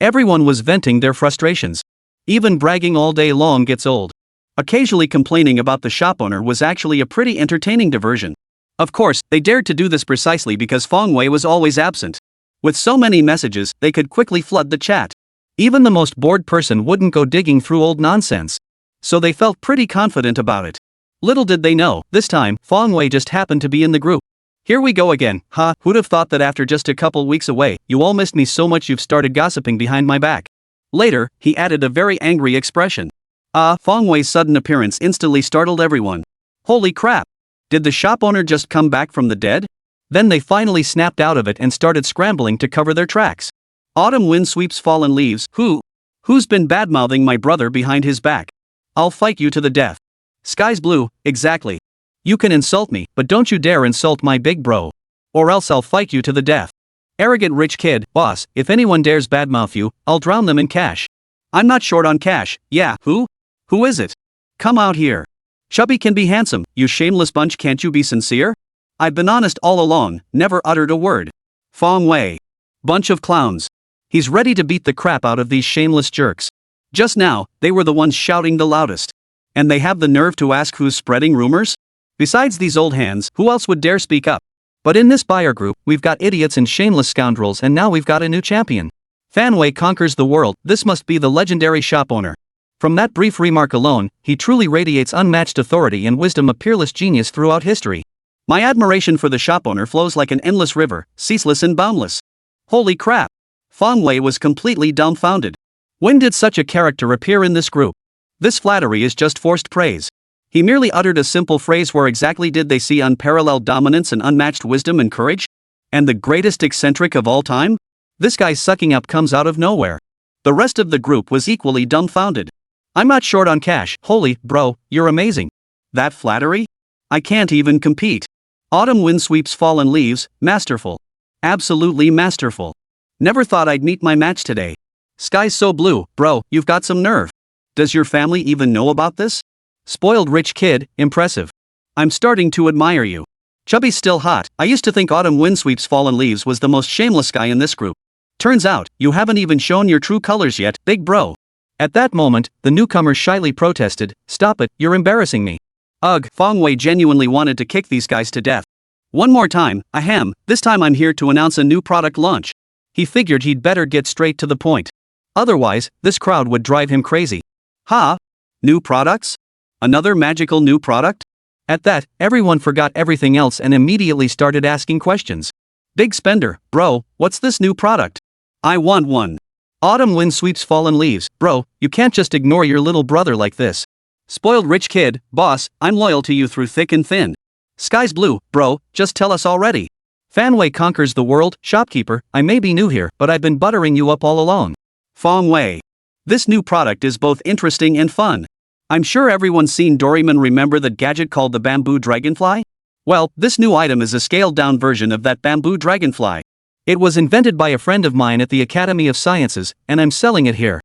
Everyone was venting their frustrations. Even bragging all day long gets old. Occasionally complaining about the shop owner was actually a pretty entertaining diversion. Of course, they dared to do this precisely because Fong Wei was always absent. With so many messages, they could quickly flood the chat. Even the most bored person wouldn't go digging through old nonsense. So they felt pretty confident about it. Little did they know, this time, Fong Wei just happened to be in the group. Here we go again, huh? Who'd have thought that after just a couple weeks away, you all missed me so much you've started gossiping behind my back. Later, he added a very angry expression. Fong Wei's sudden appearance instantly startled everyone. Holy crap! Did the shop owner just come back from the dead? Then they finally snapped out of it and started scrambling to cover their tracks. Autumn wind sweeps fallen leaves. Who's been badmouthing my brother behind his back? I'll fight you to the death. Sky's blue, exactly. You can insult me, but don't you dare insult my big bro. Or else I'll fight you to the death. Arrogant rich kid, boss, if anyone dares badmouth you, I'll drown them in cash. I'm not short on cash, yeah, who? Who is it? Come out here. Chubby can be handsome, you shameless bunch, can't you be sincere? I've been honest all along, never uttered a word. Fong Wei. Bunch of clowns. He's ready to beat the crap out of these shameless jerks. Just now, they were the ones shouting the loudest. And they have the nerve to ask who's spreading rumors? Besides these old hands, who else would dare speak up? But in this buyer group, we've got idiots and shameless scoundrels, and now we've got a new champion. Fan Wei conquers the world, this must be the legendary shop owner. From that brief remark alone, he truly radiates unmatched authority and wisdom, a peerless genius throughout history. My admiration for the shop owner flows like an endless river, ceaseless and boundless. Holy crap! Fong Wei was completely dumbfounded. When did such a character appear in this group? This flattery is just forced praise. He merely uttered a simple phrase. Where exactly did they see unparalleled dominance and unmatched wisdom and courage? And the greatest eccentric of all time? This guy's sucking up comes out of nowhere. The rest of the group was equally dumbfounded. I'm not short on cash. Holy, bro, you're amazing. That flattery? I can't even compete. Autumn wind sweeps fallen leaves, masterful. Absolutely masterful. Never thought I'd meet my match today. Sky's so blue, bro, you've got some nerve. Does your family even know about this? Spoiled rich kid, impressive. I'm starting to admire you. Chubby's still hot. I used to think Autumn wind sweeps fallen leaves was the most shameless guy in this group. Turns out, you haven't even shown your true colors yet, big bro. At that moment, the newcomer shyly protested, stop it, you're embarrassing me. Ugh, Fong Wei genuinely wanted to kick these guys to death. One more time, ahem, this time I'm here to announce a new product launch. He figured he'd better get straight to the point. Otherwise, this crowd would drive him crazy. Ha! New products? Another magical new product? At that, everyone forgot everything else and immediately started asking questions. Big spender, bro, what's this new product? I want one. Autumn wind sweeps fallen leaves, bro, you can't just ignore your little brother like this. Spoiled rich kid, boss, I'm loyal to you through thick and thin. Sky's blue, bro, just tell us already. Fan Wei conquers the world, shopkeeper, I may be new here, but I've been buttering you up all along. Fong Wei. This new product is both interesting and fun. I'm sure everyone's seen Doraemon. Remember that gadget called the bamboo dragonfly? Well, this new item is a scaled-down version of that bamboo dragonfly. It was invented by a friend of mine at the Academy of Sciences, and I'm selling it here.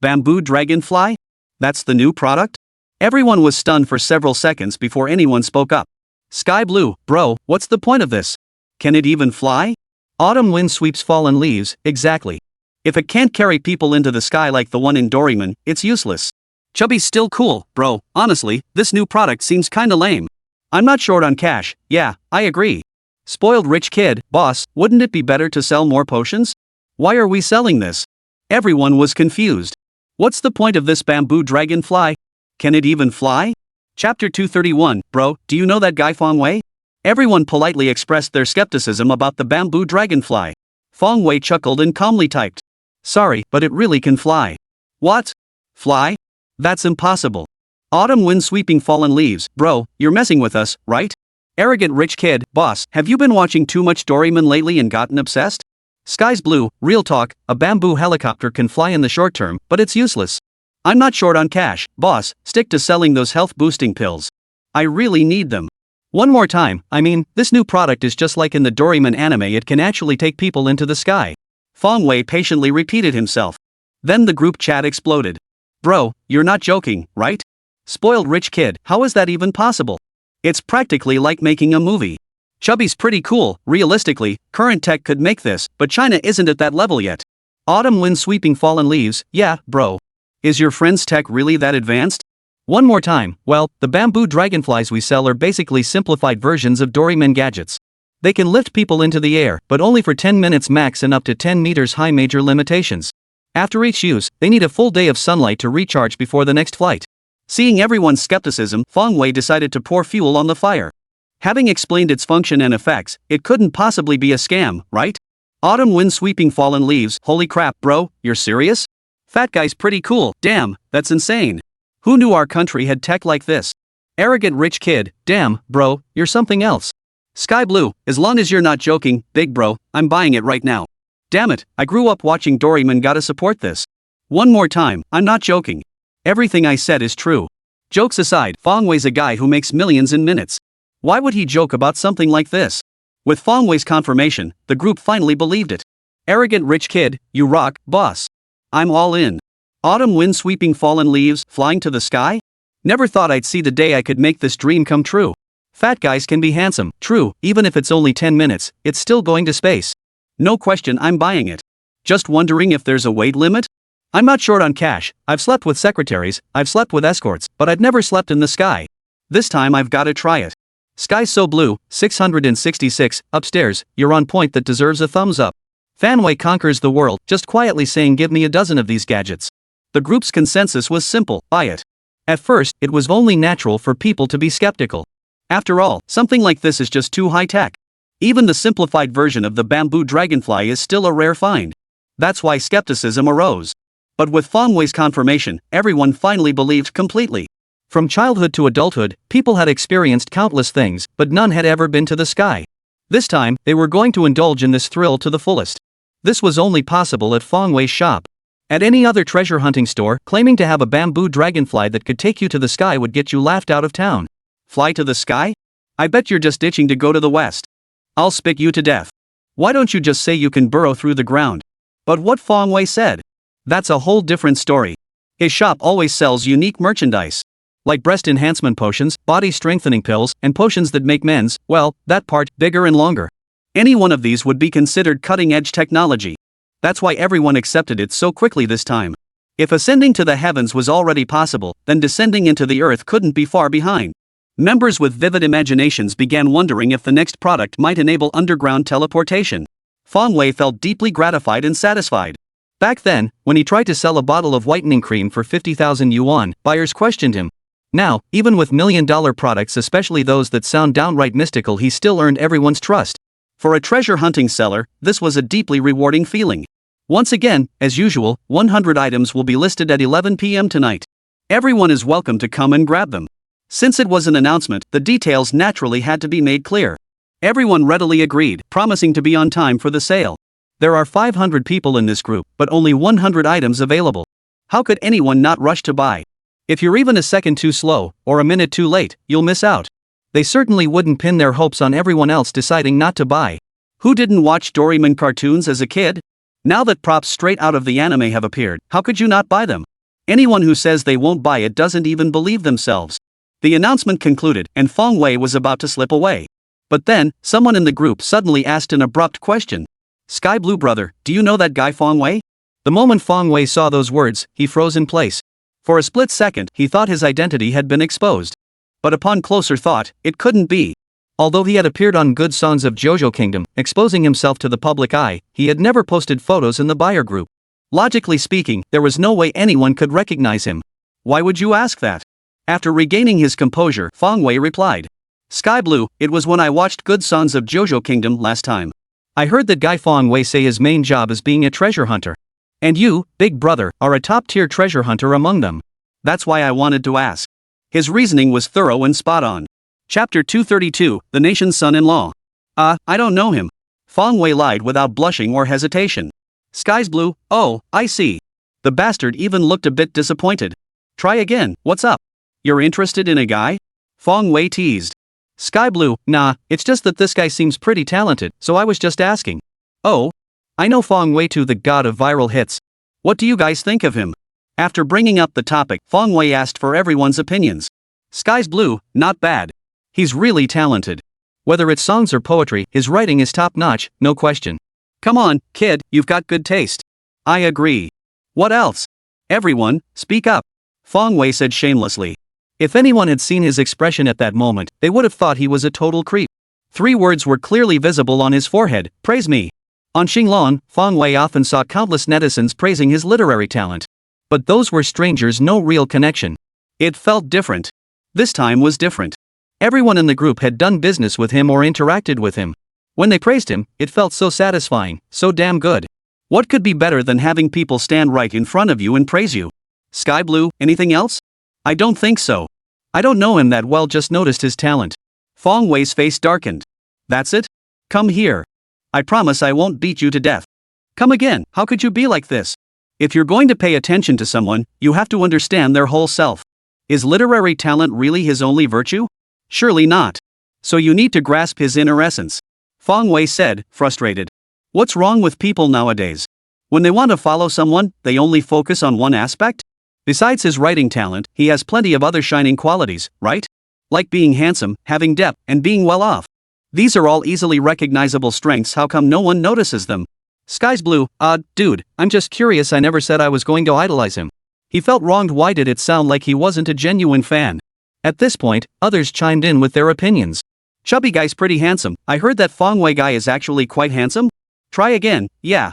Bamboo dragonfly? That's the new product? Everyone was stunned for several seconds before anyone spoke up. Sky blue, bro, what's the point of this? Can it even fly? Autumn wind sweeps fallen leaves, exactly. If it can't carry people into the sky like the one in Doraemon, it's useless. Chubby's still cool, bro, honestly, this new product seems kinda lame. I'm not short on cash, yeah, I agree. Spoiled rich kid, boss, wouldn't it be better to sell more potions? Why are we selling this? Everyone was confused. What's the point of this bamboo dragonfly? Can it even fly? Chapter 231, bro, do you know that guy Fong Wei? Everyone politely expressed their skepticism about the bamboo dragonfly. Fong Wei chuckled and calmly typed. Sorry, but it really can fly. What? Fly? That's impossible. Autumn wind sweeping fallen leaves, bro, you're messing with us, right? Arrogant rich kid, boss, have you been watching too much Doraemon lately and gotten obsessed? Sky's blue, real talk, a bamboo helicopter can fly in the short term, but it's useless. I'm not short on cash, boss, stick to selling those health boosting pills. I really need them. One more time, I mean, this new product is just like in the Doraemon anime, it can actually take people into the sky. Fong Wei patiently repeated himself. Then the group chat exploded. Bro, you're not joking, right? Spoiled rich kid, how is that even possible? It's practically like making a movie. Chubby's pretty cool, realistically, current tech could make this, but China isn't at that level yet. Autumn wind sweeping fallen leaves, yeah, bro. Is your friend's tech really that advanced? One more time, well, the bamboo dragonflies we sell are basically simplified versions of Doraemon gadgets. They can lift people into the air, but only for 10 minutes max and up to 10 meters high, major limitations. After each use, they need a full day of sunlight to recharge before the next flight. Seeing everyone's skepticism, Feng Wei decided to pour fuel on the fire. Having explained its function and effects, it couldn't possibly be a scam, right? Autumn wind sweeping fallen leaves. Holy crap, bro, you're serious? Fat guy's pretty cool. Damn, that's insane. Who knew our country had tech like this? Arrogant rich kid. Damn, bro, you're something else. Sky blue. As long as you're not joking, big bro, I'm buying it right now. Damn it, I grew up watching Doraemon, gotta support this. One more time, I'm not joking. Everything I said is true. Jokes aside, Feng Wei's a guy who makes millions in minutes. Why would he joke about something like this? With Feng Wei's confirmation, the group finally believed it. Arrogant rich kid, you rock, boss. I'm all in. Autumn wind sweeping fallen leaves, flying to the sky? Never thought I'd see the day I could make this dream come true. Fat guys can be handsome, true, even if it's only 10 minutes, it's still going to space. No question, I'm buying it. Just wondering if there's a weight limit? I'm not short on cash. I've slept with secretaries, I've slept with escorts, but I've never slept in the sky. This time I've gotta try it. Sky's so blue. 666, upstairs, you're on point, that deserves a thumbs up. Feng Wei conquers the world, just quietly saying give me a dozen of these gadgets. The group's consensus was simple, buy it. At first, it was only natural for people to be skeptical. After all, something like this is just too high-tech. Even the simplified version of the bamboo dragonfly is still a rare find. That's why skepticism arose. But with Feng Wei's confirmation, everyone finally believed completely. From childhood to adulthood, people had experienced countless things, but none had ever been to the sky. This time, they were going to indulge in this thrill to the fullest. This was only possible at Feng Wei's shop. At any other treasure hunting store, claiming to have a bamboo dragonfly that could take you to the sky would get you laughed out of town. Fly to the sky? I bet you're just itching to go to the west. I'll spit you to death. Why don't you just say you can burrow through the ground? But what Feng Wei said? That's a whole different story. His shop always sells unique merchandise. Like breast enhancement potions, body strengthening pills, and potions that make men's, well, that part, bigger and longer. Any one of these would be considered cutting-edge technology. That's why everyone accepted it so quickly this time. If ascending to the heavens was already possible, then descending into the earth couldn't be far behind. Members with vivid imaginations began wondering if the next product might enable underground teleportation. Feng Wei felt deeply gratified and satisfied. Back then, when he tried to sell a bottle of whitening cream for 50,000 yuan, buyers questioned him. Now, even with million-dollar products, especially those that sound downright mystical, he still earned everyone's trust. For a treasure hunting seller, this was a deeply rewarding feeling. Once again, as usual, 100 items will be listed at 11 p.m. tonight. Everyone is welcome to come and grab them. Since it was an announcement, the details naturally had to be made clear. Everyone readily agreed, promising to be on time for the sale. There are 500 people in this group, but only 100 items available. How could anyone not rush to buy? If you're even a second too slow, or a minute too late, you'll miss out. They certainly wouldn't pin their hopes on everyone else deciding not to buy. Who didn't watch Doraemon cartoons as a kid? Now that props straight out of the anime have appeared, how could you not buy them? Anyone who says they won't buy it doesn't even believe themselves. The announcement concluded, and Feng Wei was about to slip away. But then, someone in the group suddenly asked an abrupt question. Sky Blue brother, do you know that guy Feng Wei? The moment Feng Wei saw those words, he froze in place. For a split second, he thought his identity had been exposed. But upon closer thought, it couldn't be. Although he had appeared on Good Songs of JoJo Kingdom, exposing himself to the public eye, he had never posted photos in the buyer group. Logically speaking, there was no way anyone could recognize him. Why would you ask that? After regaining his composure, Feng Wei replied. Sky Blue, it was when I watched Good Songs of JoJo Kingdom last time. I heard that guy Feng Wei say his main job is being a treasure hunter. And you, big brother, are a top-tier treasure hunter among them. That's why I wanted to ask. His reasoning was thorough and spot-on. Chapter 232, The Nation's Son-in-Law. I don't know him. Feng Wei lied without blushing or hesitation. Sky's blue, oh, I see. The bastard even looked a bit disappointed. Try again, what's up? You're interested in a guy? Feng Wei teased. Sky blue, nah, it's just that this guy seems pretty talented, so I was just asking. Oh? I know Feng Wei too, the god of viral hits. What do you guys think of him? After bringing up the topic, Feng Wei asked for everyone's opinions. Sky's blue, not bad. He's really talented. Whether it's songs or poetry, his writing is top-notch, no question. Come on, kid, you've got good taste. I agree. What else? Everyone, speak up. Feng Wei said shamelessly. If anyone had seen his expression at that moment, they would have thought he was a total creep. 3 words were clearly visible on his forehead, praise me. On Xinglong, Fang Wei often saw countless netizens praising his literary talent. But those were strangers, no real connection. It felt different. This time was different. Everyone in the group had done business with him or interacted with him. When they praised him, it felt so satisfying, so damn good. What could be better than having people stand right in front of you and praise you? Sky blue, anything else? I don't think so. I don't know him that well, just noticed his talent. Fang Wei's face darkened. That's it? Come here. I promise I won't beat you to death. Come again, how could you be like this? If you're going to pay attention to someone, you have to understand their whole self. Is literary talent really his only virtue? Surely not. So you need to grasp his inner essence. Fang Wei said, frustrated. What's wrong with people nowadays? When they want to follow someone, they only focus on one aspect? Besides his writing talent, he has plenty of other shining qualities, right? Like being handsome, having depth, and being well off. These are all easily recognizable strengths. How come no one notices them? Sky's blue, dude, I'm just curious. I never said I was going to idolize him. He felt wronged. Why did it sound like he wasn't a genuine fan? At this point, others chimed in with their opinions. Chubby guy's pretty handsome. I heard that Fang Wei guy is actually quite handsome? Try again. Yeah.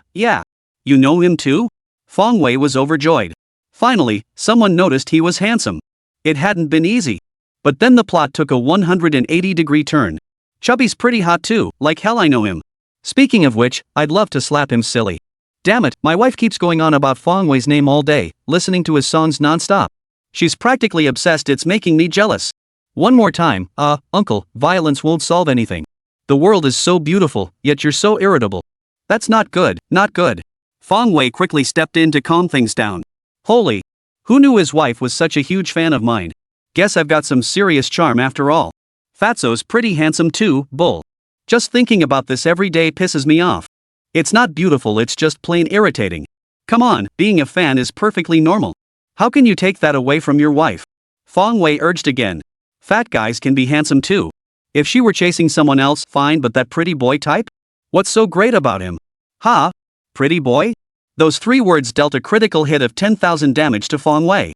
You know him too? Fang Wei was overjoyed. Finally, someone noticed he was handsome. It hadn't been easy. But then the plot took a 180-degree turn. Chubby's pretty hot too, like hell. I know him. Speaking of which, I'd love to slap him silly. Damn it, my wife keeps going on about Fang Wei's name all day, listening to his songs non-stop. She's practically obsessed. It's making me jealous. One more time, uncle, violence won't solve anything. The world is so beautiful, yet you're so irritable. That's not good, not good. Fang Wei quickly stepped in to calm things down. Holy! Who knew his wife was such a huge fan of mine? Guess I've got some serious charm after all. Fatso's pretty handsome too, bull. Just thinking about this every day pisses me off. It's not beautiful, it's just plain irritating. Come on, being a fan is perfectly normal. How can you take that away from your wife? Fang Wei urged again. Fat guys can be handsome too. If she were chasing someone else, fine, but that pretty boy type? What's so great about him? Ha? Pretty boy? Those 3 words dealt a critical hit of 10,000 damage to Fang Wei.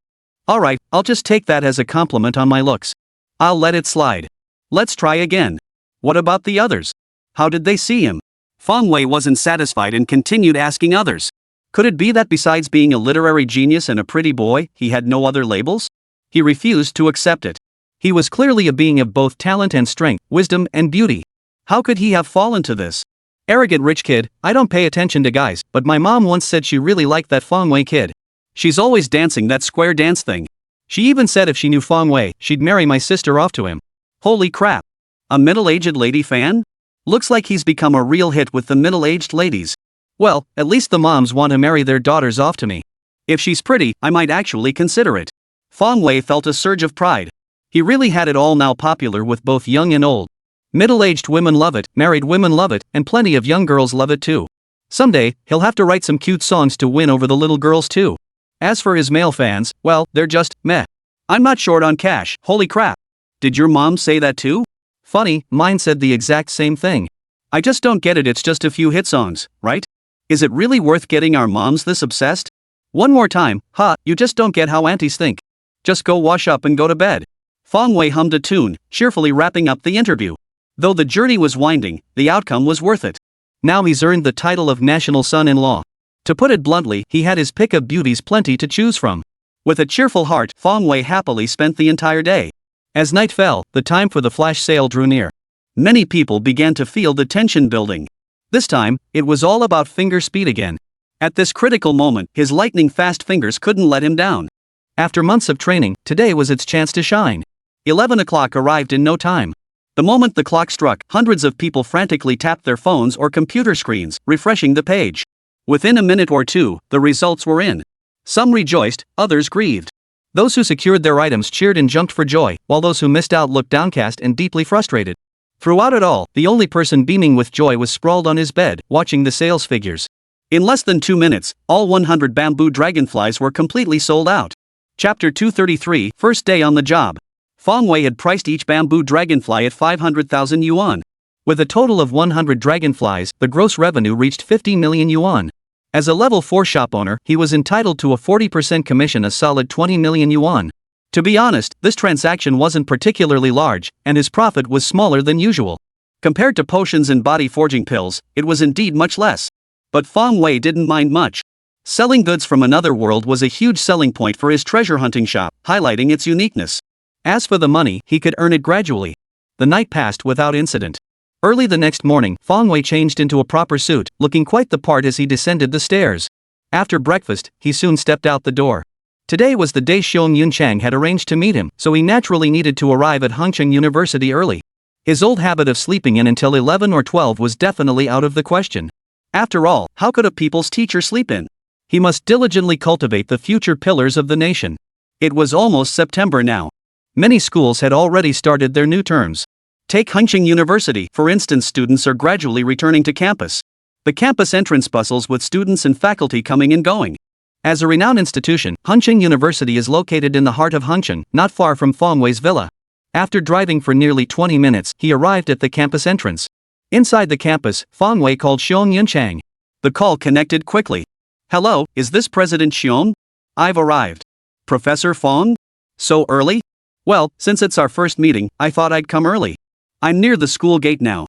Alright, I'll just take that as a compliment on my looks. I'll let it slide. Let's try again. What about the others? How did they see him? Fang Wei wasn't satisfied and continued asking others. Could it be that besides being a literary genius and a pretty boy, he had no other labels? He refused to accept it. He was clearly a being of both talent and strength, wisdom and beauty. How could he have fallen to this? Arrogant rich kid. I don't pay attention to guys, but my mom once said she really liked that Fang Wei kid. She's always dancing that square dance thing. She even said if she knew Fang Wei, she'd marry my sister off to him. Holy crap. A middle-aged lady fan? Looks like he's become a real hit with the middle-aged ladies. Well, at least the moms want to marry their daughters off to me. If she's pretty, I might actually consider it. Fang Wei felt a surge of pride. He really had it all now, popular with both young and old. Middle-aged women love it, married women love it, and plenty of young girls love it too. Someday, he'll have to write some cute songs to win over the little girls too. As for his male fans, well, they're just, meh. I'm not short on cash, holy crap. Did your mom say that too? Funny, mine said the exact same thing. I just don't get it, it's just a few hit songs, right? Is it really worth getting our moms this obsessed? One more time, you just don't get how aunties think. Just go wash up and go to bed. Fang Wei hummed a tune, cheerfully wrapping up the interview. Though the journey was winding, the outcome was worth it. Now he's earned the title of national son-in-law. To put it bluntly, he had his pick of beauties plenty to choose from. With a cheerful heart, Fang Wei happily spent the entire day. As night fell, the time for the flash sale drew near. Many people began to feel the tension building. This time, it was all about finger speed again. At this critical moment, his lightning-fast fingers couldn't let him down. After months of training, today was its chance to shine. 11 o'clock arrived in no time. The moment the clock struck, hundreds of people frantically tapped their phones or computer screens, refreshing the page. Within a minute or two, the results were in. Some rejoiced, others grieved. Those who secured their items cheered and jumped for joy, while those who missed out looked downcast and deeply frustrated. Throughout it all, the only person beaming with joy was sprawled on his bed, watching the sales figures. In less than 2 minutes, all 100 bamboo dragonflies were completely sold out. Chapter 233, First Day on the Job. Fang Wei had priced each bamboo dragonfly at 500,000 yuan. With a total of 100 dragonflies, the gross revenue reached 50 million yuan. As a level 4 shop owner, he was entitled to a 40% commission, a solid 20 million yuan. To be honest, this transaction wasn't particularly large, and his profit was smaller than usual. Compared to potions and body forging pills, it was indeed much less. But Fong Wei didn't mind much. Selling goods from another world was a huge selling point for his treasure hunting shop, highlighting its uniqueness. As for the money, he could earn it gradually. The night passed without incident. Early the next morning, Fong Wei changed into a proper suit, looking quite the part as he descended the stairs. After breakfast, he soon stepped out the door. Today was the day Xiong Yunchang had arranged to meet him, so he naturally needed to arrive at Hengcheng University early. His old habit of sleeping in until 11 or 12 was definitely out of the question. After all, how could a people's teacher sleep in? He must diligently cultivate the future pillars of the nation. It was almost September now. Many schools had already started their new terms. Take Hengcheng University, for instance. Students are gradually returning to campus. The campus entrance bustles with students and faculty coming and going. As a renowned institution, Hengcheng University is located in the heart of Hengcheng, not far from Fong Wei's villa. After driving for nearly 20 minutes, he arrived at the campus entrance. Inside the campus, Fong Wei called Xiong Yunchang. The call connected quickly. Hello, is this President Xiong? I've arrived. Professor Fong? So early? Well, since it's our first meeting, I thought I'd come early. I'm near the school gate now.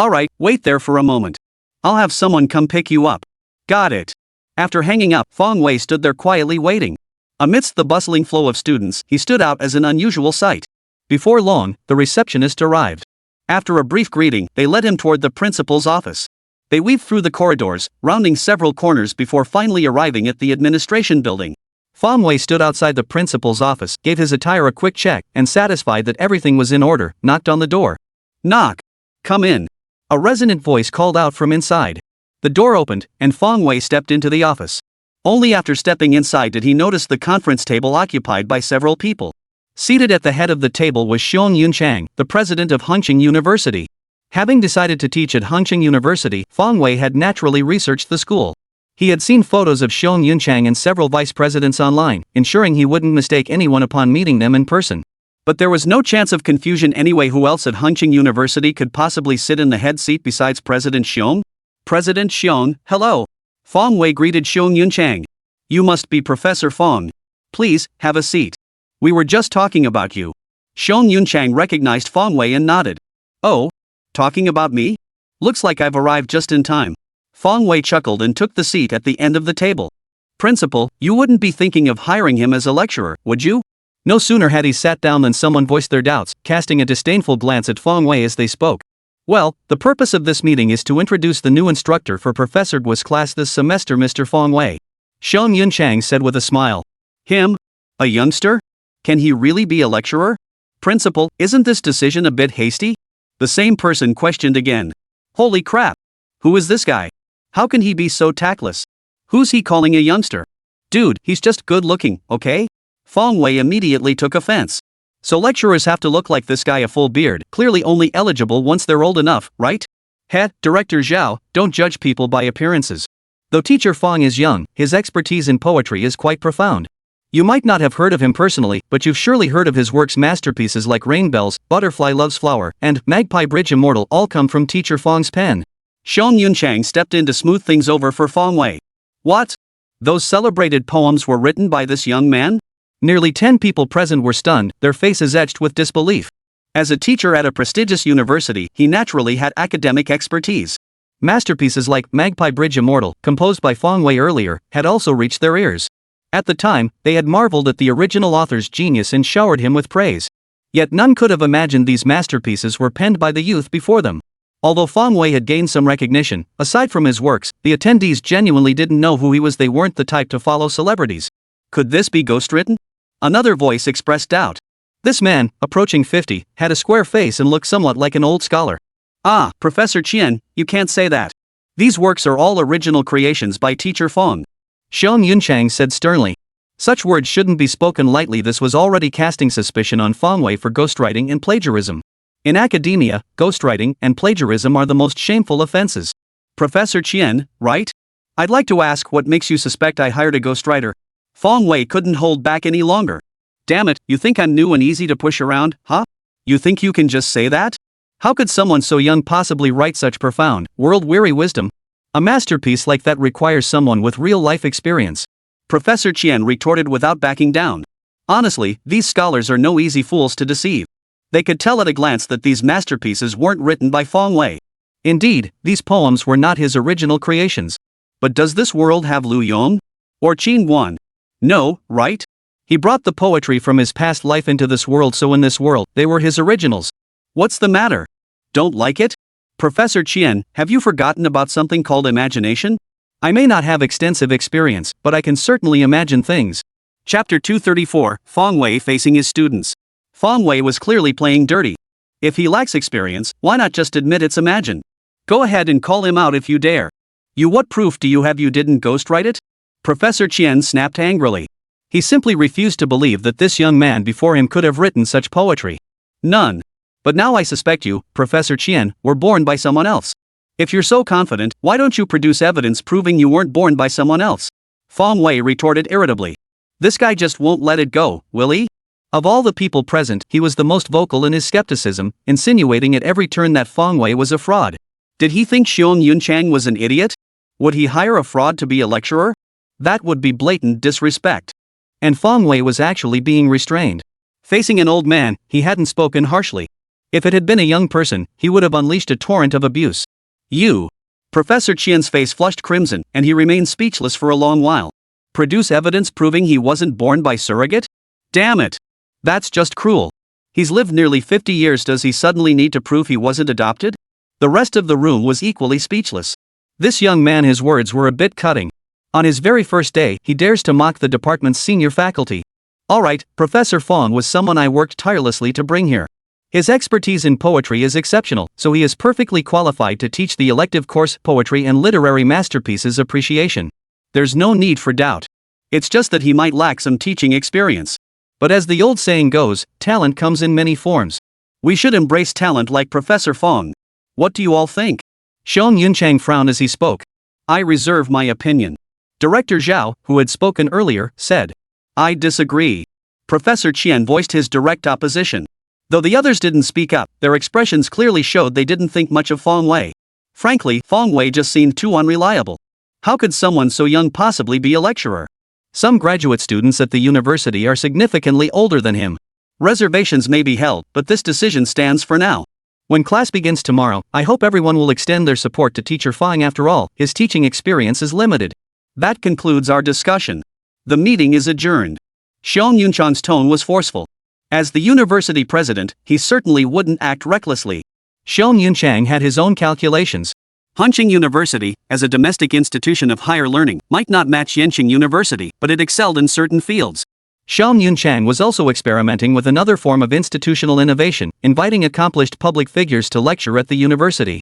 Alright, wait there for a moment. I'll have someone come pick you up. Got it. After hanging up, Fong Wei stood there quietly waiting. Amidst the bustling flow of students, he stood out as an unusual sight. Before long, the receptionist arrived. After a brief greeting, they led him toward the principal's office. They weaved through the corridors, rounding several corners before finally arriving at the administration building. Fong Wei stood outside the principal's office, gave his attire a quick check, and satisfied that everything was in order, knocked on the door. Knock. Come in. A resonant voice called out from inside. The door opened, and Fong Wei stepped into the office. Only after stepping inside did he notice the conference table occupied by several people. Seated at the head of the table was Xiong Yunchang, the president of Hengcheng University. Having decided to teach at Hengcheng University, Fong Wei had naturally researched the school. He had seen photos of Xiong Yunchang and several vice presidents online, ensuring he wouldn't mistake anyone upon meeting them in person. But there was no chance of confusion anyway. Who else at Hengcheng University could possibly sit in the head seat besides President Xiong? President Xiong, hello. Fong Wei greeted Xiong Yunchang. You must be Professor Fong. Please, have a seat. We were just talking about you. Xiong Yunchang recognized Fong Wei and nodded. Oh? Talking about me? Looks like I've arrived just in time. Fong Wei chuckled and took the seat at the end of the table. Principal, you wouldn't be thinking of hiring him as a lecturer, would you? No sooner had he sat down than someone voiced their doubts, casting a disdainful glance at Fong Wei as they spoke. Well, the purpose of this meeting is to introduce the new instructor for Professor Guo's class this semester, Mr. Fong Wei. Xiong Yunchang said with a smile. Him? A youngster? Can he really be a lecturer? Principal, isn't this decision a bit hasty? The same person questioned again. Holy crap! Who is this guy? How can he be so tactless? Who's he calling a youngster? Dude, he's just good looking, okay? Fong Wei immediately took offense. So lecturers have to look like this guy, a full beard, clearly only eligible once they're old enough, right? Head, Director Zhao, don't judge people by appearances. Though teacher Fong is young, his expertise in poetry is quite profound. You might not have heard of him personally, but you've surely heard of his works. Masterpieces like Rain Bells, Butterfly Loves Flower, and Magpie Bridge Immortal all come from teacher Fong's pen. Xiong Yunchang stepped in to smooth things over for Fong Wei. What? Those celebrated poems were written by this young man? Nearly 10 people present were stunned, their faces etched with disbelief. As a teacher at a prestigious university, he naturally had academic expertise. Masterpieces like Magpie Bridge Immortal, composed by Fong Wei earlier, had also reached their ears. At the time, they had marveled at the original author's genius and showered him with praise. Yet none could have imagined these masterpieces were penned by the youth before them. Although Fong Wei had gained some recognition, aside from his works, the attendees genuinely didn't know who he was. They weren't the type to follow celebrities. Could this be ghostwritten? Another voice expressed doubt. This man, approaching 50, had a square face and looked somewhat like an old scholar. Ah, Professor Qian, you can't say that. These works are all original creations by teacher Fong. Xiong Yunchang said sternly. Such words shouldn't be spoken lightly. This was already casting suspicion on Fong Wei for ghostwriting and plagiarism. In academia, ghostwriting and plagiarism are the most shameful offenses. Professor Qian, right? I'd like to ask, what makes you suspect I hired a ghostwriter? Fong Wei couldn't hold back any longer. Damn it, you think I'm new and easy to push around, huh? You think you can just say that? How could someone so young possibly write such profound, world-weary wisdom? A masterpiece like that requires someone with real-life experience. Professor Qian retorted without backing down. Honestly, these scholars are no easy fools to deceive. They could tell at a glance that these masterpieces weren't written by Fong Wei. Indeed, these poems were not his original creations. But does this world have Lu Yong? Or Qin Guan? No, right? He brought the poetry from his past life into this world, so in this world, they were his originals. What's the matter? Don't like it? Professor Qian, have you forgotten about something called imagination? I may not have extensive experience, but I can certainly imagine things. Chapter 234, Feng Wei facing his students. Feng Wei was clearly playing dirty. If he lacks experience, why not just admit it's imagined? Go ahead and call him out if you dare. What proof do you have you didn't ghostwrite it? Professor Qian snapped angrily. He simply refused to believe that this young man before him could have written such poetry. None. But now I suspect you, Professor Qian, were born by someone else. If you're so confident, why don't you produce evidence proving you weren't born by someone else? Feng Wei retorted irritably. This guy just won't let it go, will he? Of all the people present, he was the most vocal in his skepticism, insinuating at every turn that Feng Wei was a fraud. Did he think Xiong Yunchang was an idiot? Would he hire a fraud to be a lecturer? That would be blatant disrespect. And Feng Wei was actually being restrained. Facing an old man, he hadn't spoken harshly. If it had been a young person, he would have unleashed a torrent of abuse. You. Professor Qian's face flushed crimson, and he remained speechless for a long while. Produce evidence proving he wasn't born by surrogate? Damn it. That's just cruel. He's lived nearly 50 years. Does he suddenly need to prove he wasn't adopted? The rest of the room was equally speechless. This young man, his words were a bit cutting. On his very first day, he dares to mock the department's senior faculty. Alright, Professor Fong was someone I worked tirelessly to bring here. His expertise in poetry is exceptional, so he is perfectly qualified to teach the elective course Poetry and Literary Masterpieces Appreciation. There's no need for doubt. It's just that he might lack some teaching experience. But as the old saying goes, talent comes in many forms. We should embrace talent like Professor Fong. What do you all think? Xiong Yunchang frowned as he spoke. I reserve my opinion. Director Zhao, who had spoken earlier, said. I disagree. Professor Qian voiced his direct opposition. Though the others didn't speak up, their expressions clearly showed they didn't think much of Feng Wei. Frankly, Feng Wei just seemed too unreliable. How could someone so young possibly be a lecturer? Some graduate students at the university are significantly older than him. Reservations may be held, but this decision stands for now. When class begins tomorrow, I hope everyone will extend their support to Teacher Feng. After all, his teaching experience is limited. That concludes our discussion. The meeting is adjourned. Xiong Yunchang's tone was forceful. As the university president, he certainly wouldn't act recklessly. Xiong Yunchang had his own calculations. Hunqing University, as a domestic institution of higher learning, might not match Yenqing University, but it excelled in certain fields. Xiong Yunchang was also experimenting with another form of institutional innovation, inviting accomplished public figures to lecture at the university.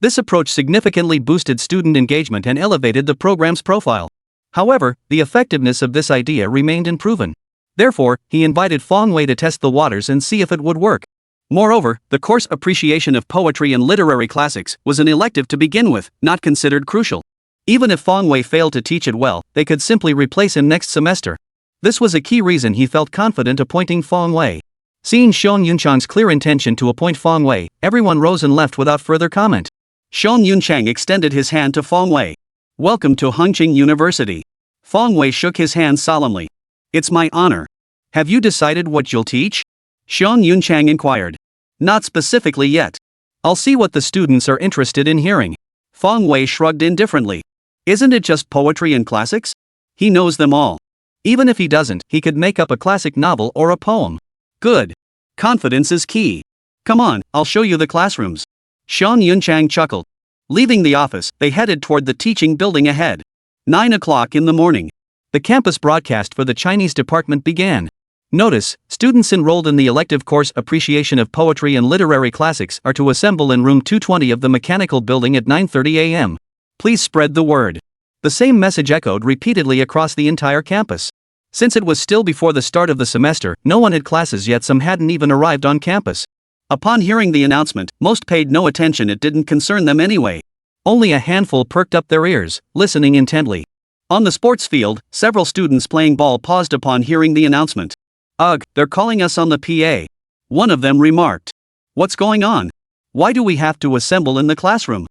This approach significantly boosted student engagement and elevated the program's profile. However, the effectiveness of this idea remained unproven. Therefore, he invited Feng Wei to test the waters and see if it would work. Moreover, the course Appreciation of Poetry and Literary Classics was an elective to begin with, not considered crucial. Even if Feng Wei failed to teach it well, they could simply replace him next semester. This was a key reason he felt confident appointing Feng Wei. Seeing Xiong Yunchang's clear intention to appoint Feng Wei, everyone rose and left without further comment. Xiong Yunchang extended his hand to Feng Wei. Welcome to Hunqing University. Feng Wei shook his hand solemnly. It's my honor. Have you decided what you'll teach? Xiong Yunchang inquired. Not specifically yet. I'll see what the students are interested in hearing. Feng Wei shrugged indifferently. Isn't it just poetry and classics? He knows them all. Even if he doesn't, he could make up a classic novel or a poem. Good. Confidence is key. Come on, I'll show you the classrooms. Xiong Yunchang chuckled. Leaving the office, they headed toward the teaching building ahead. 9 o'clock in the morning. The campus broadcast for the Chinese department began. Notice, students enrolled in the elective course Appreciation of Poetry and Literary Classics are to assemble in room 220 of the mechanical building at 9:30 a.m. Please spread the word. The same message echoed repeatedly across the entire campus. Since it was still before the start of the semester, no one had classes yet, some hadn't even arrived on campus. Upon hearing the announcement, most paid no attention, it didn't concern them anyway. Only a handful perked up their ears, listening intently. On the sports field, several students playing ball paused upon hearing the announcement. Ugh, they're calling us on the PA. One of them remarked. What's going on? Why do we have to assemble in the classroom?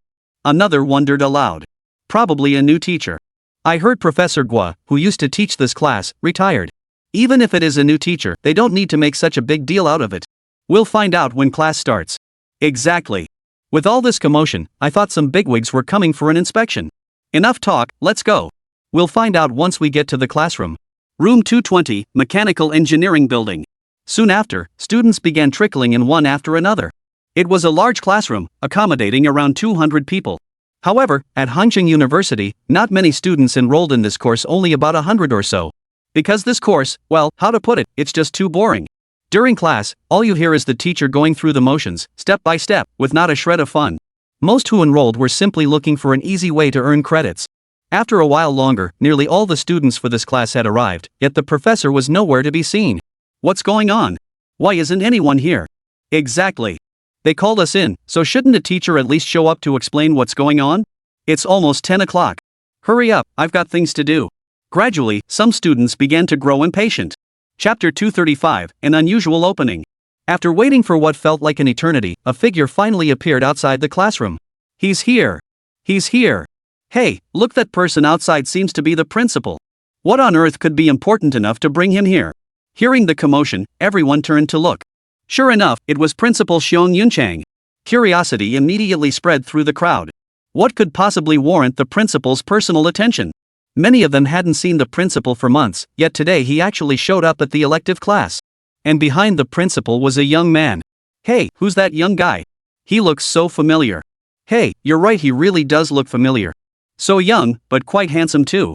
Another wondered aloud. Probably a new teacher. I heard Professor Gua, who used to teach this class, retired. Even if it is a new teacher, they don't need to make such a big deal out of it. We'll find out when class starts. Exactly. With all this commotion, I thought some bigwigs were coming for an inspection. Enough talk, let's go. We'll find out once we get to the classroom. Room 220, Mechanical Engineering Building. Soon after, students began trickling in one after another. It was a large classroom, accommodating around 200 people. However, at Hangzhou University, not many students enrolled in this course, only about 100 or so. Because this course, well, how to put it, it's just too boring. During class, all you hear is the teacher going through the motions, step by step, with not a shred of fun. Most who enrolled were simply looking for an easy way to earn credits. After a while longer, nearly all the students for this class had arrived, yet the professor was nowhere to be seen. What's going on? Why isn't anyone here? Exactly. They called us in, so shouldn't a teacher at least show up to explain what's going on? It's almost 10 o'clock. Hurry up, I've got things to do. Gradually, some students began to grow impatient. Chapter 235, An Unusual Opening. After waiting for what felt like an eternity, a figure finally appeared outside the classroom. He's here. He's here. Hey, look, that person outside seems to be the principal. What on earth could be important enough to bring him here? Hearing the commotion, everyone turned to look. Sure enough, it was Principal Xiong Yunchang. Curiosity immediately spread through the crowd. What could possibly warrant the principal's personal attention? Many of them hadn't seen the principal for months, yet today he actually showed up at the elective class. And behind the principal was a young man. Hey, who's that young guy? He looks so familiar. Hey, you're right, he really does look familiar. So young, but quite handsome too.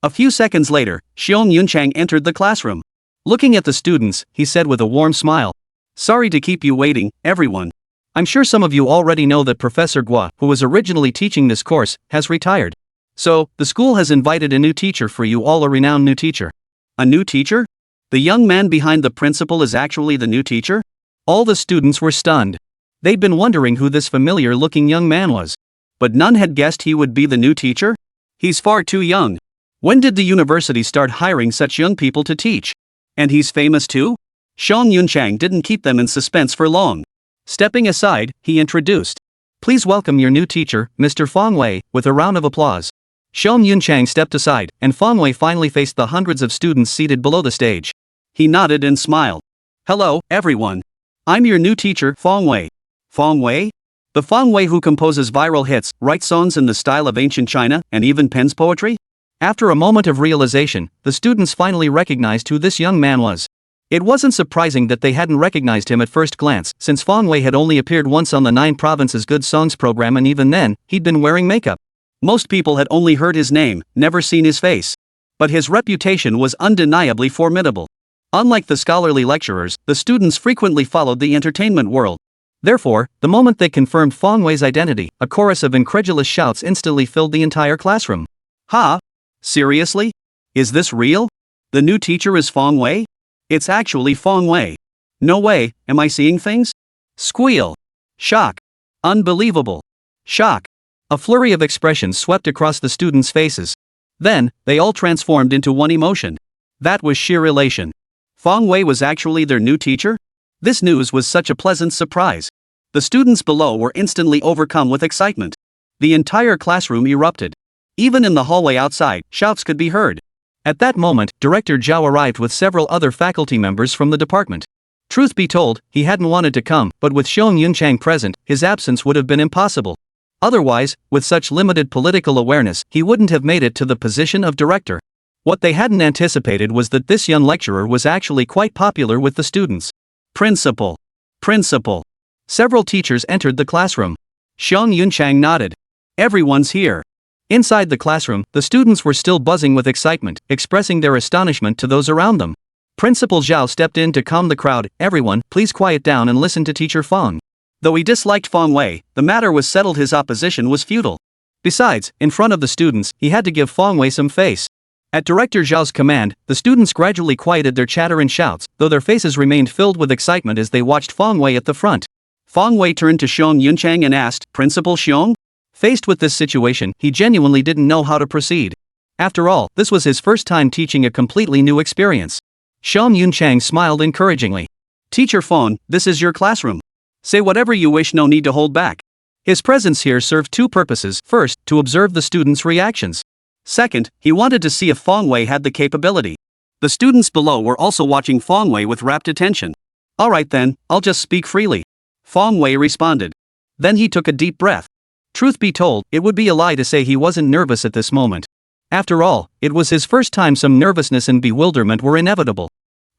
A few seconds later, Xiong Yunchang entered the classroom. Looking at the students, he said with a warm smile. Sorry to keep you waiting, everyone. I'm sure some of you already know that Professor Gua, who was originally teaching this course, has retired. So, the school has invited a new teacher for you all, a renowned new teacher. A new teacher? The young man behind the principal is actually the new teacher? All the students were stunned. They'd been wondering who this familiar-looking young man was. But none had guessed he would be the new teacher? He's far too young. When did the university start hiring such young people to teach? And he's famous too? Xiong Yunchang didn't keep them in suspense for long. Stepping aside, he introduced. Please welcome your new teacher, Mr. Fong Wei, with a round of applause. Xiong Yunchang stepped aside, and Fong Wei finally faced the hundreds of students seated below the stage. He nodded and smiled. Hello, everyone. I'm your new teacher, Fong Wei. Fong Wei? The Fong Wei who composes viral hits, writes songs in the style of ancient China, and even pens poetry? After a moment of realization, the students finally recognized who this young man was. It wasn't surprising that they hadn't recognized him at first glance, since Fong Wei had only appeared once on the 9 Provinces Good Songs program, and even then, he'd been wearing makeup. Most people had only heard his name, never seen his face. But his reputation was undeniably formidable. Unlike the scholarly lecturers, the students frequently followed the entertainment world. Therefore, the moment they confirmed Fong Wei's identity, a chorus of incredulous shouts instantly filled the entire classroom. Ha? Seriously? Is this real? The new teacher is Fong Wei? It's actually Fong Wei. No way, am I seeing things? Squeal. Shock. Unbelievable. Shock. A flurry of expressions swept across the students' faces. Then, they all transformed into one emotion. That was sheer elation. Fong Wei was actually their new teacher? This news was such a pleasant surprise. The students below were instantly overcome with excitement. The entire classroom erupted. Even in the hallway outside, shouts could be heard. At that moment, Director Zhao arrived with several other faculty members from the department. Truth be told, he hadn't wanted to come, but with Xiong Yunchang present, his absence would have been impossible. Otherwise, with such limited political awareness, he wouldn't have made it to the position of director. What they hadn't anticipated was that this young lecturer was actually quite popular with the students. Principal. Principal. Several teachers entered the classroom. Xiong Yunchang nodded. Everyone's here. Inside the classroom, the students were still buzzing with excitement, expressing their astonishment to those around them. Principal Zhao stepped in to calm the crowd. Everyone, please quiet down and listen to Teacher Fong. Though he disliked Fong Wei, the matter was settled. His opposition was futile. Besides, in front of the students, he had to give Fong Wei some face. At Director Zhao's command, the students gradually quieted their chatter and shouts, though their faces remained filled with excitement as they watched Fong Wei at the front. Fong Wei turned to Xiong Yunchang and asked, Principal Xiong? Faced with this situation, he genuinely didn't know how to proceed. After all, this was his first time teaching a completely new experience. Xiong Yunchang smiled encouragingly. Teacher Fong, this is your classroom. Say whatever you wish, no need to hold back. His presence here served two purposes. First, to observe the students' reactions. Second, he wanted to see if Fong Wei had the capability. The students below were also watching Fong Wei with rapt attention. Alright then, I'll just speak freely. Fong Wei responded. Then he took a deep breath. Truth be told, it would be a lie to say he wasn't nervous at this moment. After all, it was his first time. Some nervousness and bewilderment were inevitable.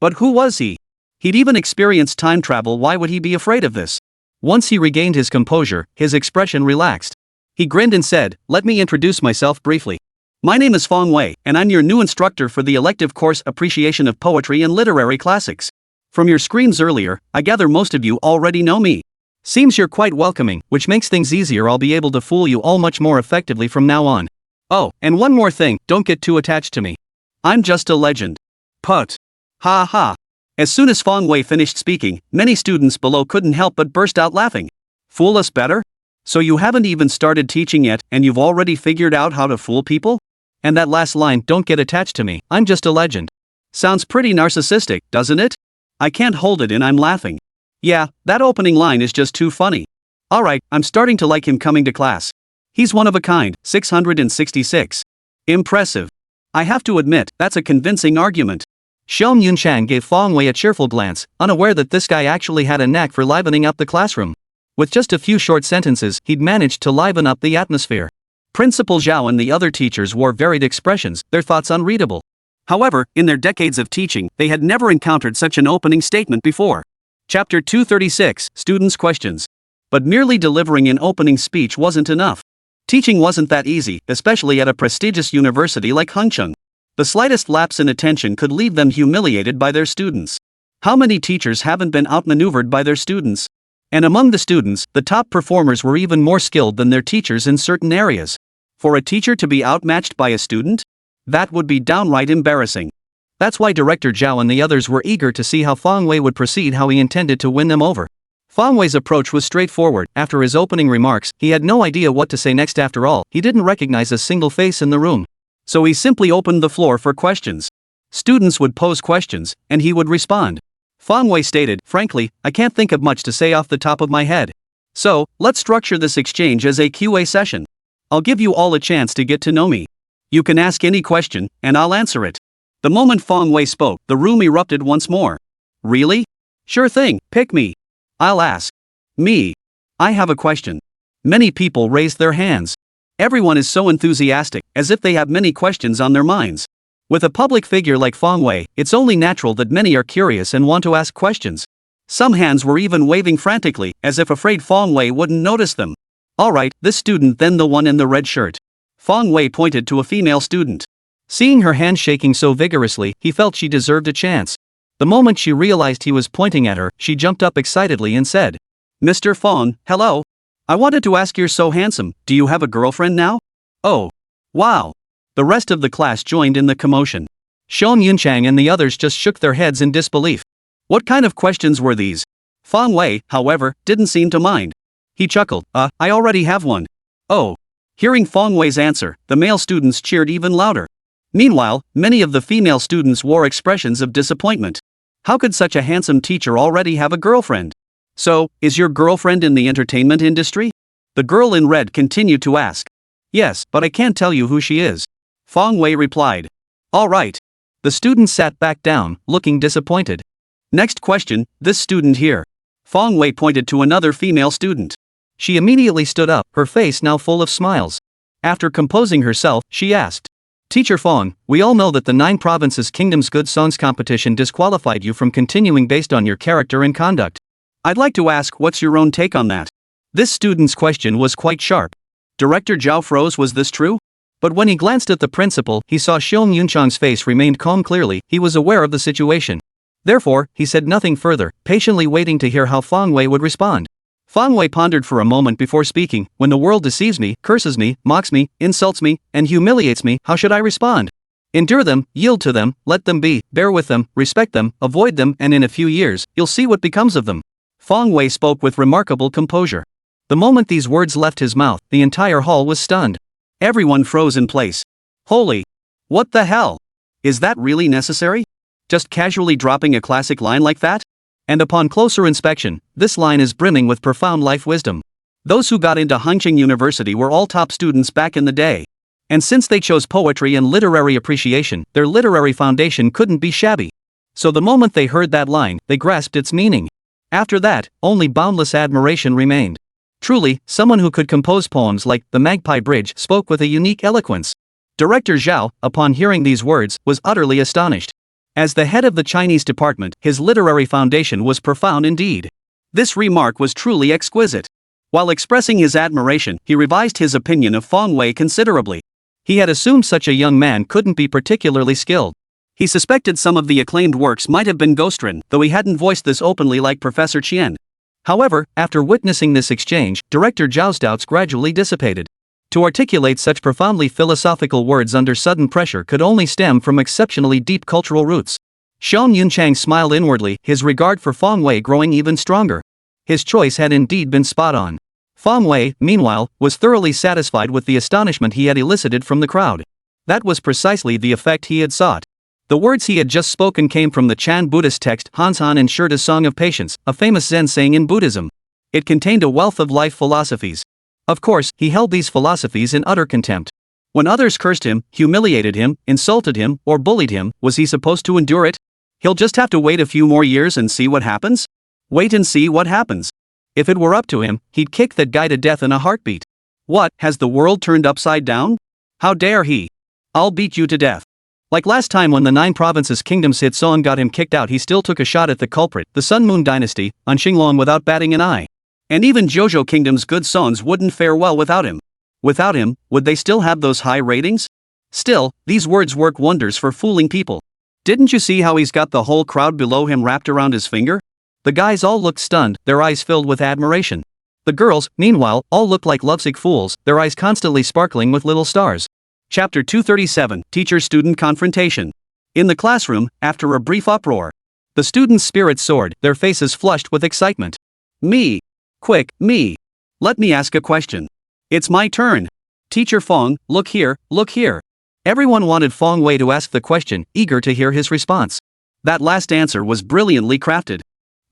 But who was he? He'd even experienced time travel. Why would he be afraid of this? Once he regained his composure, his expression relaxed. He grinned and said, "Let me introduce myself briefly. My name is Fong Wei, and I'm your new instructor for the elective course Appreciation of Poetry and Literary Classics. From your screens earlier, I gather most of you already know me. Seems you're quite welcoming, which makes things easier. I'll be able to fool you all much more effectively from now on. Oh, and one more thing, don't get too attached to me. I'm just a legend. Put. Ha ha." As soon as Fong Wei finished speaking, many students below couldn't help but burst out laughing. Fool us better? So you haven't even started teaching yet, and you've already figured out how to fool people? And that last line, "Don't get attached to me, I'm just a legend." Sounds pretty narcissistic, doesn't it? I can't hold it in, I'm laughing. Yeah, that opening line is just too funny. Alright, I'm starting to like him coming to class. He's one of a kind. 666. Impressive. I have to admit, that's a convincing argument. Xiong Yunchang gave Fong Wei a cheerful glance, unaware that this guy actually had a knack for livening up the classroom. With just a few short sentences, he'd managed to liven up the atmosphere. Principal Zhao and the other teachers wore varied expressions, their thoughts unreadable. However, in their decades of teaching, they had never encountered such an opening statement before. Chapter 236, Students' Questions. But merely delivering an opening speech wasn't enough. Teaching wasn't that easy, especially at a prestigious university like Hengcheng. The slightest lapse in attention could leave them humiliated by their students. How many teachers haven't been outmaneuvered by their students? And among the students, the top performers were even more skilled than their teachers in certain areas. For a teacher to be outmatched by a student? That would be downright embarrassing. That's why Director Zhao and the others were eager to see how Fong Wei would proceed, how he intended to win them over. Fong Wei's approach was straightforward. After his opening remarks, he had no idea what to say next. After all, he didn't recognize a single face in the room. So he simply opened the floor for questions. Students would pose questions, and he would respond. Fong Wei stated, "Frankly, I can't think of much to say off the top of my head. So, let's structure this exchange as a Q&A session. I'll give you all a chance to get to know me. You can ask any question, and I'll answer it." The moment Fong Wei spoke, the room erupted once more. Really? Sure thing, pick me. I'll ask. Me. I have a question. Many people raised their hands. Everyone is so enthusiastic, as if they have many questions on their minds. With a public figure like Fong Wei, it's only natural that many are curious and want to ask questions. Some hands were even waving frantically, as if afraid Fong Wei wouldn't notice them. Alright, this student then, the one in the red shirt. Fong Wei pointed to a female student. Seeing her hand shaking so vigorously, he felt she deserved a chance. The moment she realized he was pointing at her, she jumped up excitedly and said, "Mr. Fong, hello. I wanted to ask, you're so handsome, do you have a girlfriend now?" Oh. Wow. The rest of the class joined in the commotion. Xiong Yunchang and the others just shook their heads in disbelief. What kind of questions were these? Fong Wei, however, didn't seem to mind. He chuckled, I already have one." Oh. Hearing Fong Wei's answer, the male students cheered even louder. Meanwhile, many of the female students wore expressions of disappointment. How could such a handsome teacher already have a girlfriend? So, is your girlfriend in the entertainment industry? The girl in red continued to ask. Yes, but I can't tell you who she is. Fong Wei replied. All right. The student sat back down, looking disappointed. Next question, this student here. Fong Wei pointed to another female student. She immediately stood up, her face now full of smiles. After composing herself, she asked. Teacher Fong, we all know that the 9 Provinces Kingdoms Good Songs competition disqualified you from continuing based on your character and conduct. I'd like to ask, what's your own take on that? This student's question was quite sharp. Director Zhao froze. Was this true? But when he glanced at the principal, he saw Xiong Yunchang's face remained calm. Clearly, he was aware of the situation. Therefore, he said nothing further, patiently waiting to hear how Fong Wei would respond. Fong Wei pondered for a moment before speaking. When the world deceives me, curses me, mocks me, insults me, and humiliates me, how should I respond? Endure them, yield to them, let them be, bear with them, respect them, avoid them, and in a few years, you'll see what becomes of them. Fong Wei spoke with remarkable composure. The moment these words left his mouth, the entire hall was stunned. Everyone froze in place. Holy! What the hell? Is that really necessary? Just casually dropping a classic line like that? And upon closer inspection, this line is brimming with profound life wisdom. Those who got into Hengcheng University were all top students back in the day. And since they chose poetry and literary appreciation, their literary foundation couldn't be shabby. So the moment they heard that line, they grasped its meaning. After that, only boundless admiration remained. Truly, someone who could compose poems like The Magpie Bridge spoke with a unique eloquence. Director Zhao, upon hearing these words, was utterly astonished. As the head of the Chinese department, his literary foundation was profound indeed. This remark was truly exquisite. While expressing his admiration, he revised his opinion of Feng Wei considerably. He had assumed such a young man couldn't be particularly skilled. He suspected some of the acclaimed works might have been ghostwritten, though he hadn't voiced this openly like Professor Qian. However, after witnessing this exchange, Director Zhao's doubts gradually dissipated. To articulate such profoundly philosophical words under sudden pressure could only stem from exceptionally deep cultural roots. Xiong Yunchang smiled inwardly, his regard for Feng Wei growing even stronger. His choice had indeed been spot on. Feng Wei, meanwhile, was thoroughly satisfied with the astonishment he had elicited from the crowd. That was precisely the effect he had sought. The words he had just spoken came from the Chan Buddhist text Hansan ensured a Song of Patience, a famous Zen saying in Buddhism. It contained a wealth of life philosophies. Of course, he held these philosophies in utter contempt. When others cursed him, humiliated him, insulted him, or bullied him, was he supposed to endure it? He'll just have to wait a few more years and see what happens? Wait and see what happens. If it were up to him, he'd kick that guy to death in a heartbeat. What, has the world turned upside down? How dare he? I'll beat you to death. Like last time when the 9 Provinces Kingdom's hit song got him kicked out, he still took a shot at the culprit, the Sun Moon Dynasty, on Xinglong without batting an eye. And even Jojo Kingdom's good songs wouldn't fare well without him. Without him, would they still have those high ratings? Still, these words work wonders for fooling people. Didn't you see how he's got the whole crowd below him wrapped around his finger? The guys all looked stunned, their eyes filled with admiration. The girls, meanwhile, all looked like lovesick fools, their eyes constantly sparkling with little stars. Chapter 237, Teacher-Student Confrontation. In the classroom, after a brief uproar, the students' spirits soared, their faces flushed with excitement. Me. Quick, me. Let me ask a question. It's my turn. Teacher Feng, look here, look here. Everyone wanted Feng Wei to ask the question, eager to hear his response. That last answer was brilliantly crafted.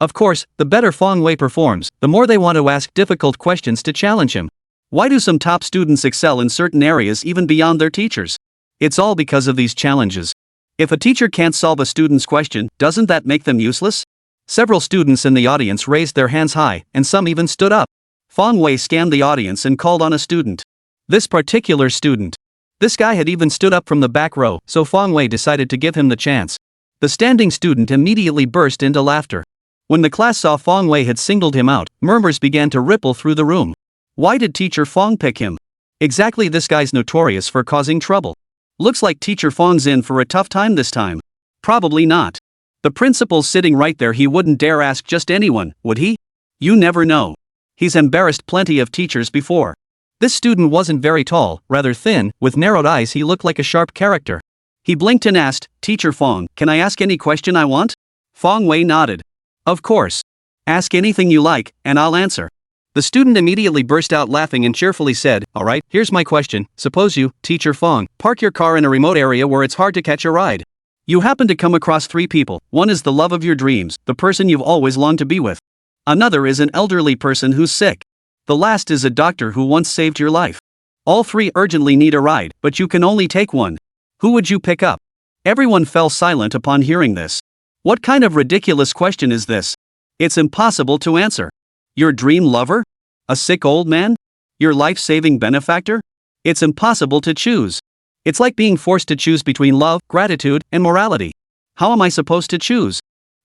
Of course, the better Feng Wei performs, the more they want to ask difficult questions to challenge him. Why do some top students excel in certain areas even beyond their teachers? It's all because of these challenges. If a teacher can't solve a student's question, doesn't that make them useless? Several students in the audience raised their hands high, and some even stood up. Feng Wei scanned the audience and called on a student. This particular student. This guy had even stood up from the back row, so Feng Wei decided to give him the chance. The standing student immediately burst into laughter. When the class saw Feng Wei had singled him out, murmurs began to ripple through the room. Why did Teacher Feng pick him? Exactly, this guy's notorious for causing trouble. Looks like Teacher Feng's in for a tough time this time. Probably not. The principal's sitting right there, he wouldn't dare ask just anyone, would he? You never know. He's embarrassed plenty of teachers before. This student wasn't very tall, rather thin, with narrowed eyes. He looked like a sharp character. He blinked and asked, Teacher Feng, can I ask any question I want? Feng Wei nodded. Of course. Ask anything you like, and I'll answer. The student immediately burst out laughing and cheerfully said, Alright, here's my question. Suppose you, Teacher Feng, park your car in a remote area where it's hard to catch a ride. You happen to come across 3 people. One is the love of your dreams, the person you've always longed to be with. Another is an elderly person who's sick. The last is a doctor who once saved your life. All 3 urgently need a ride, but you can only take one. Who would you pick up? Everyone fell silent upon hearing this. What kind of ridiculous question is this? It's impossible to answer. Your dream lover? A sick old man? Your life-saving benefactor? It's impossible to choose. It's like being forced to choose between love, gratitude, and morality. How am I supposed to choose?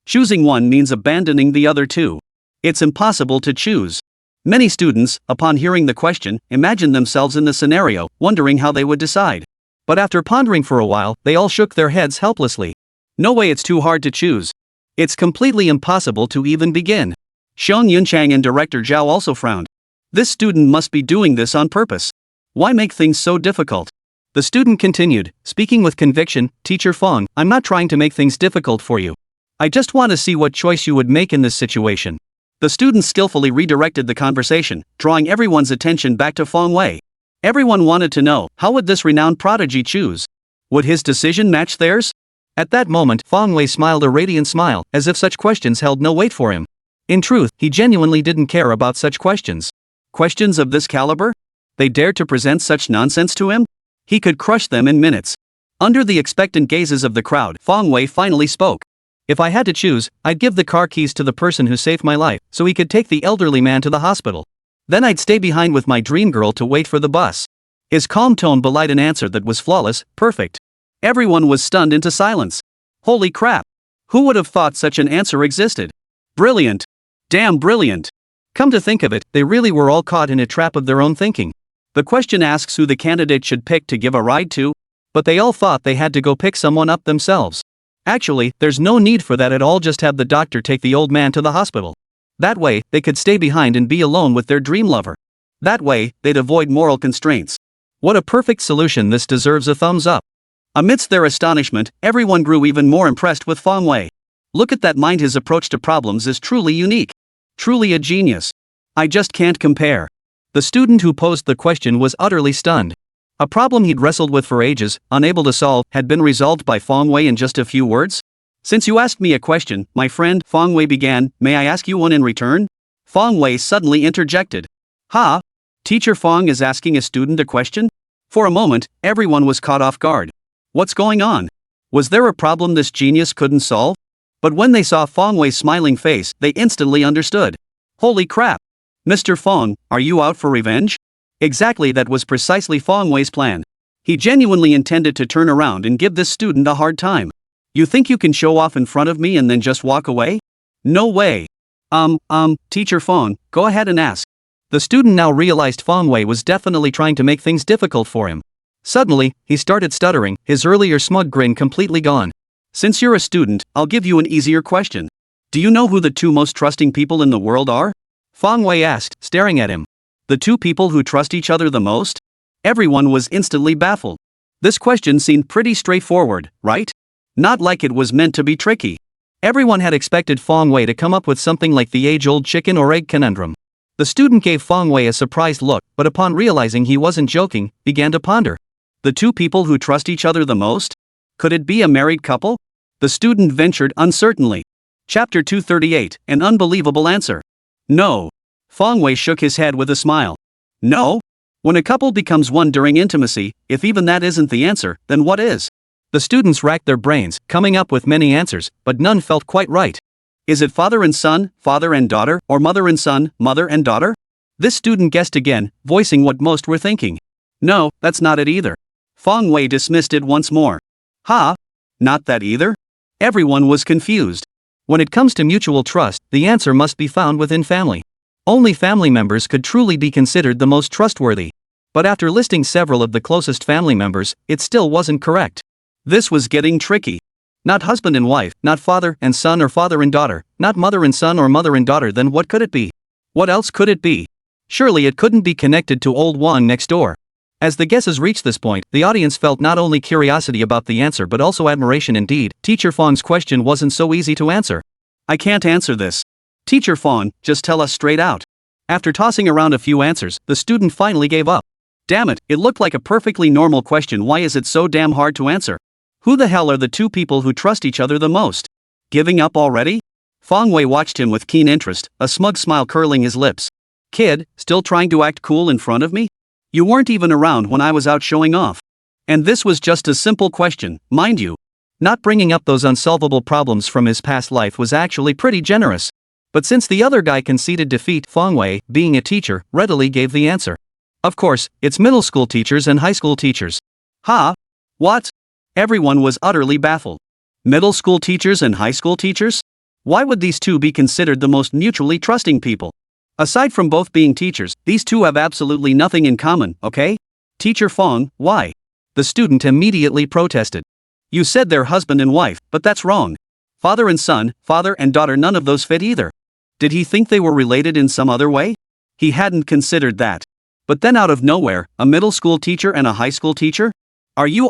Choosing one means abandoning the other 2. It's impossible to choose. Many students, upon hearing the question, imagined themselves in the scenario, wondering how they would decide. But after pondering for a while, they all shook their heads helplessly. No way, it's too hard to choose. It's completely impossible to even begin. Xiong Yunchang and Director Zhao also frowned. This student must be doing this on purpose. Why make things so difficult? The student continued, speaking with conviction, Teacher Feng, I'm not trying to make things difficult for you. I just want to see what choice you would make in this situation. The student skillfully redirected the conversation, drawing everyone's attention back to Feng Wei. Everyone wanted to know, how would this renowned prodigy choose? Would his decision match theirs? At that moment, Feng Wei smiled a radiant smile, as if such questions held no weight for him. In truth, he genuinely didn't care about such questions. Questions of this caliber? They dared to present such nonsense to him? He could crush them in minutes. Under the expectant gazes of the crowd, Feng Wei finally spoke. If I had to choose, I'd give the car keys to the person who saved my life, so he could take the elderly man to the hospital. Then I'd stay behind with my dream girl to wait for the bus. His calm tone belied an answer that was flawless, perfect. Everyone was stunned into silence. Holy crap! Who would have thought such an answer existed? Brilliant! Damn brilliant! Come to think of it, they really were all caught in a trap of their own thinking. The question asks who the candidate should pick to give a ride to, but they all thought they had to go pick someone up themselves. Actually, there's no need for that at all, just have the doctor take the old man to the hospital. That way, they could stay behind and be alone with their dream lover. That way, they'd avoid moral constraints. What a perfect solution, this deserves a thumbs up. Amidst their astonishment, everyone grew even more impressed with Fong Wei. Look at that mind, his approach to problems is truly unique. Truly a genius. I just can't compare. The student who posed the question was utterly stunned. A problem he'd wrestled with for ages, unable to solve, had been resolved by Fong Wei in just a few words? Since you asked me a question, my friend, Fong Wei began, may I ask you one in return? Fong Wei suddenly interjected. Ha? Teacher Fong is asking a student a question? For a moment, everyone was caught off guard. What's going on? Was there a problem this genius couldn't solve? But when they saw Fong Wei's smiling face, they instantly understood. Holy crap! Mr. Fong, are you out for revenge? Exactly, that was precisely Fong Wei's plan. He genuinely intended to turn around and give this student a hard time. You think you can show off in front of me and then just walk away? No way. Teacher Fong, go ahead and ask. The student now realized Fong Wei was definitely trying to make things difficult for him. Suddenly, he started stuttering, his earlier smug grin completely gone. Since you're a student, I'll give you an easier question. Do you know who the two most trusting people in the world are? Fong Wei asked, staring at him. The two people who trust each other the most? Everyone was instantly baffled. This question seemed pretty straightforward, right? Not like it was meant to be tricky. Everyone had expected Fong Wei to come up with something like the age-old chicken or egg conundrum. The student gave Fong Wei a surprised look, but upon realizing he wasn't joking, began to ponder. The two people who trust each other the most? Could it be a married couple? The student ventured uncertainly. Chapter 238, an unbelievable answer. No. Fong Wei shook his head with a smile. No? When a couple becomes one during intimacy, if even that isn't the answer, then what is? The students racked their brains, coming up with many answers, but none felt quite right. Is it father and son, father and daughter, or mother and son, mother and daughter? This student guessed again, voicing what most were thinking. No, that's not it either. Fong Wei dismissed it once more. Ha? Not that either? Everyone was confused. When it comes to mutual trust, the answer must be found within family. Only family members could truly be considered the most trustworthy. But after listing several of the closest family members, it still wasn't correct. This was getting tricky. Not husband and wife, not father and son or father and daughter, not mother and son or mother and daughter, then what could it be? What else could it be? Surely it couldn't be connected to old Wang next door. As the guesses reached this point, the audience felt not only curiosity about the answer but also admiration indeed. Teacher Fong's question wasn't so easy to answer. I can't answer this. Teacher Fong, just tell us straight out. After tossing around a few answers, the student finally gave up. Damn it, it looked like a perfectly normal question, why is it so damn hard to answer? Who the hell are the two people who trust each other the most? Giving up already? Fong Wei watched him with keen interest, a smug smile curling his lips. Kid, still trying to act cool in front of me? You weren't even around when I was out showing off. And this was just a simple question, mind you. Not bringing up those unsolvable problems from his past life was actually pretty generous. But since the other guy conceded defeat, Fong Wei, being a teacher, readily gave the answer. Of course, it's middle school teachers and high school teachers. Ha? What? Everyone was utterly baffled. Middle school teachers and high school teachers? Why would these two be considered the most mutually trusting people? Aside from both being teachers, these two have absolutely nothing in common, okay? Teacher Fong, why? The student immediately protested. You said they're husband and wife, but that's wrong. Father and son, father and daughter, none of those fit either. Did he think they were related in some other way? He hadn't considered that. But then out of nowhere, a middle school teacher and a high school teacher? Are you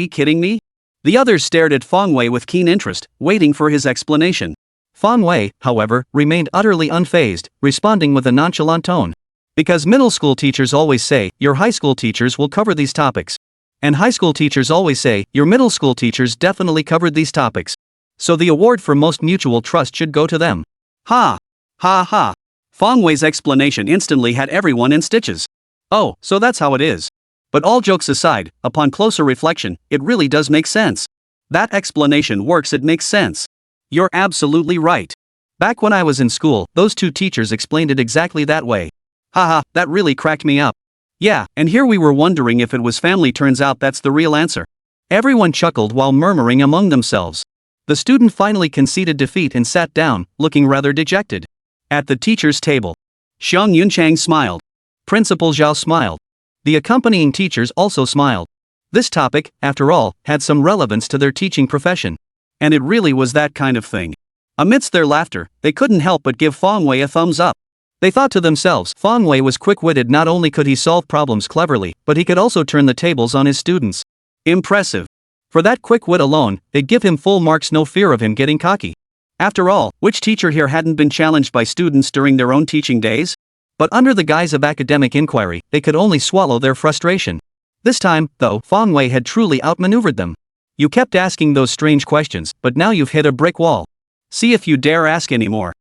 kidding me? The others stared at Fong Wei with keen interest, waiting for his explanation. Fong Wei, however, remained utterly unfazed, responding with a nonchalant tone. Because middle school teachers always say, your high school teachers will cover these topics. And high school teachers always say, your middle school teachers definitely covered these topics. So the award for most mutual trust should go to them. Ha! Ha ha! Fong Wei's explanation instantly had everyone in stitches. Oh, so that's how it is. But all jokes aside, upon closer reflection, it really does make sense. That explanation works, it makes sense. You're absolutely right. Back when I was in school, those two teachers explained it exactly that way. Haha, that really cracked me up. Yeah, and here we were wondering if it was family, turns out that's the real answer. Everyone chuckled while murmuring among themselves. The student finally conceded defeat and sat down, looking rather dejected. At the teacher's table, Xiang Yunchang smiled. Principal Zhao smiled. The accompanying teachers also smiled. This topic, after all, had some relevance to their teaching profession. And it really was that kind of thing. Amidst their laughter, they couldn't help but give Feng Wei a thumbs up. They thought to themselves, Feng Wei was quick-witted. Not only could he solve problems cleverly, but he could also turn the tables on his students. Impressive. For that quick wit alone, they'd give him full marks, no fear of him getting cocky. After all, which teacher here hadn't been challenged by students during their own teaching days? But under the guise of academic inquiry, they could only swallow their frustration. This time, though, Feng Wei had truly outmaneuvered them. You kept asking those strange questions, but now you've hit a brick wall. See if you dare ask anymore.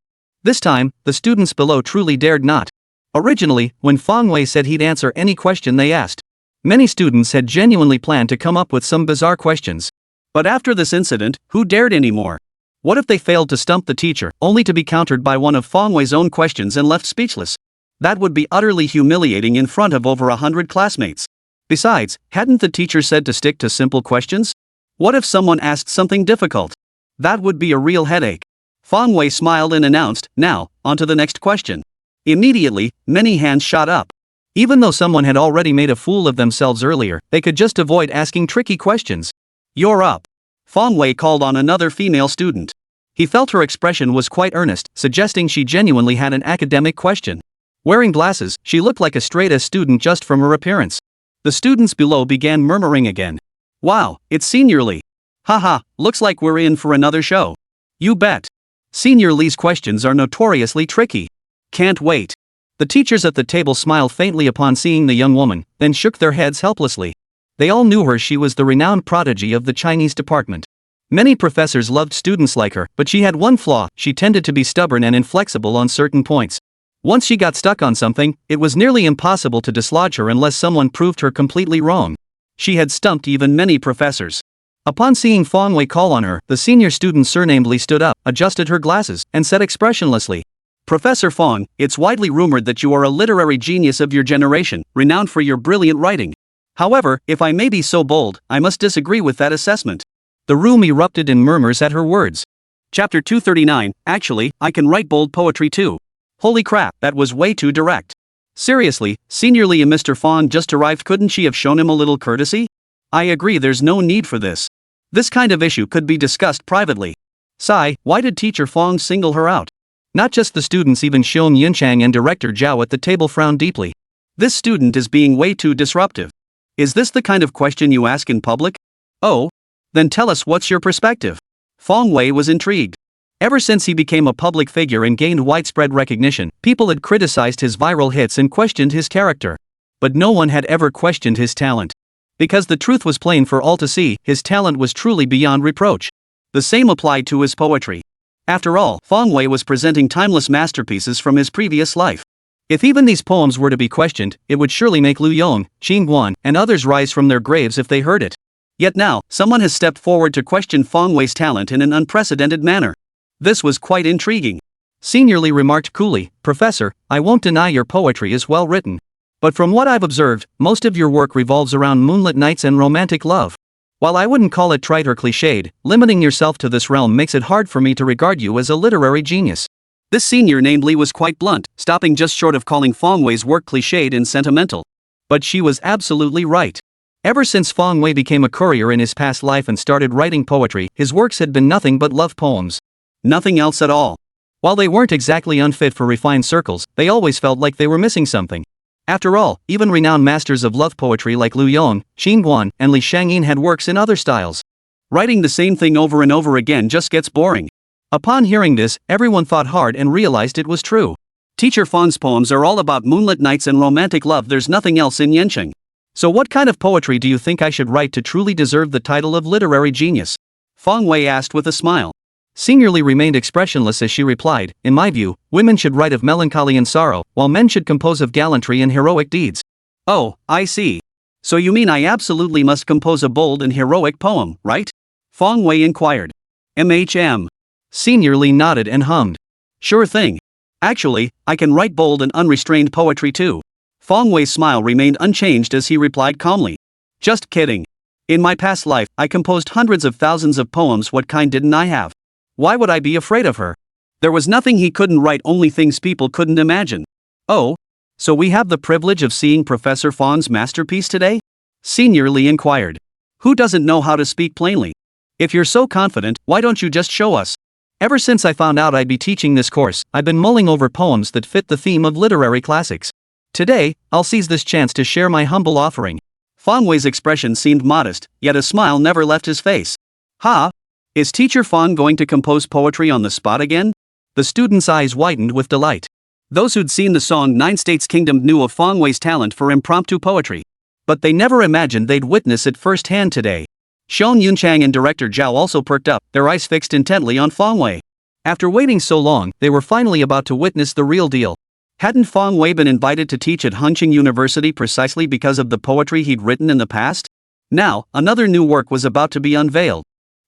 This time, the students below truly dared not. Originally, when Feng Wei said he'd answer any question they asked, many students had genuinely planned to come up with some bizarre questions. But after this incident, who dared anymore? What if they failed to stump the teacher, only to be countered by one of Feng Wei's own questions and left speechless? That would be utterly humiliating in front of over 100 classmates. Besides, hadn't the teacher said to stick to simple questions? What if someone asked something difficult? That would be a real headache. Feng Wei smiled and announced, "Now, on to the next question." Immediately, many hands shot up. Even though someone had already made a fool of themselves earlier, they could just avoid asking tricky questions. "You're up." Feng Wei called on another female student. He felt her expression was quite earnest, suggesting she genuinely had an academic question. Wearing glasses, she looked like a straight-A student just from her appearance. The students below began murmuring again. "Wow, it's Senior Lee. Haha, looks like we're in for another show." "You bet. Senior Lee's questions are notoriously tricky. Can't wait." The teachers at the table smiled faintly upon seeing the young woman, then shook their heads helplessly. They all knew her. She was the renowned prodigy of the Chinese department. Many professors loved students like her, but she had one flaw: she tended to be stubborn and inflexible on certain points. Once she got stuck on something, it was nearly impossible to dislodge her unless someone proved her completely wrong. She had stumped even many professors. Upon seeing Feng Wei call on her, the senior student surnamed Li stood up, adjusted her glasses, and said expressionlessly, "Professor Feng, it's widely rumored that you are a literary genius of your generation, renowned for your brilliant writing. However, if I may be so bold, I must disagree with that assessment." The room erupted in murmurs at her words. Chapter 239, Actually, I can write bold poetry too. Holy crap, that was way too direct. Seriously, Senior Lee and Mr. Feng just arrived, couldn't she have shown him a little courtesy? I agree, there's no need for this. This kind of issue could be discussed privately. Sigh, why did Teacher Feng single her out? Not just the students, even Xiong Yunchang and Director Zhao at the table frowned deeply. This student is being way too disruptive. Is this the kind of question you ask in public? Oh? Then tell us, what's your perspective? Feng Wei was intrigued. Ever since he became a public figure and gained widespread recognition, people had criticized his viral hits and questioned his character. But no one had ever questioned his talent. Because the truth was plain for all to see, his talent was truly beyond reproach. The same applied to his poetry. After all, Feng Wei was presenting timeless masterpieces from his previous life. If even these poems were to be questioned, it would surely make Lu Yong, Qing Guan, and others rise from their graves if they heard it. Yet now, someone has stepped forward to question Feng Wei's talent in an unprecedented manner. This was quite intriguing. Senior Lee remarked coolly, "Professor, I won't deny your poetry is well written. But from what I've observed, most of your work revolves around moonlit nights and romantic love. While I wouldn't call it trite or cliched, limiting yourself to this realm makes it hard for me to regard you as a literary genius." This senior named Lee was quite blunt, stopping just short of calling Feng Wei's work cliched and sentimental. But she was absolutely right. Ever since Feng Wei became a courier in his past life and started writing poetry, his works had been nothing but love poems. Nothing else at all. While they weren't exactly unfit for refined circles, they always felt like they were missing something. After all, even renowned masters of love poetry like Lu Yong, Qing Guan, and Li Shangyin had works in other styles. Writing the same thing over and over again just gets boring. Upon hearing this, everyone thought hard and realized it was true. Teacher Feng's poems are all about moonlit nights and romantic love, there's nothing else in Yancheng. So what kind of poetry do you think I should write to truly deserve the title of literary genius? Feng Wei asked with a smile. Senior Lee remained expressionless as she replied, "In my view, women should write of melancholy and sorrow, while men should compose of gallantry and heroic deeds." Oh, I see. So you mean I absolutely must compose a bold and heroic poem, right? Feng Wei inquired. Senior Lee nodded and hummed. "Sure thing. Actually, I can write bold and unrestrained poetry too. Fong Wei's smile remained unchanged as he replied calmly. Just kidding. In my past life, I composed hundreds of thousands of poems. What kind didn't I have? Why would I be afraid of her? There was nothing he couldn't write, only things people couldn't imagine. Oh? So we have the privilege of seeing Professor Fong's masterpiece today? Senior Lee inquired. Who doesn't know how to speak plainly? If you're so confident, why don't you just show us? Ever since I found out I'd be teaching this course, I've been mulling over poems that fit the theme of literary classics. Today, I'll seize this chance to share my humble offering. Fong Wei's expression seemed modest, yet a smile never left his face. Ha! Is Teacher Fong going to compose poetry on the spot again? The students' eyes widened with delight. Those who'd seen the song Nine States Kingdom knew of Fong Wei's talent for impromptu poetry. But they never imagined they'd witness it firsthand today. Xiong Yunchang and director Zhao also perked up, their eyes fixed intently on Fong Wei. After waiting so long, they were finally about to witness the real deal. Hadn't Fong Wei been invited to teach at Hunqing University precisely because of the poetry he'd written in the past? Now, another new work was about to be unveiled.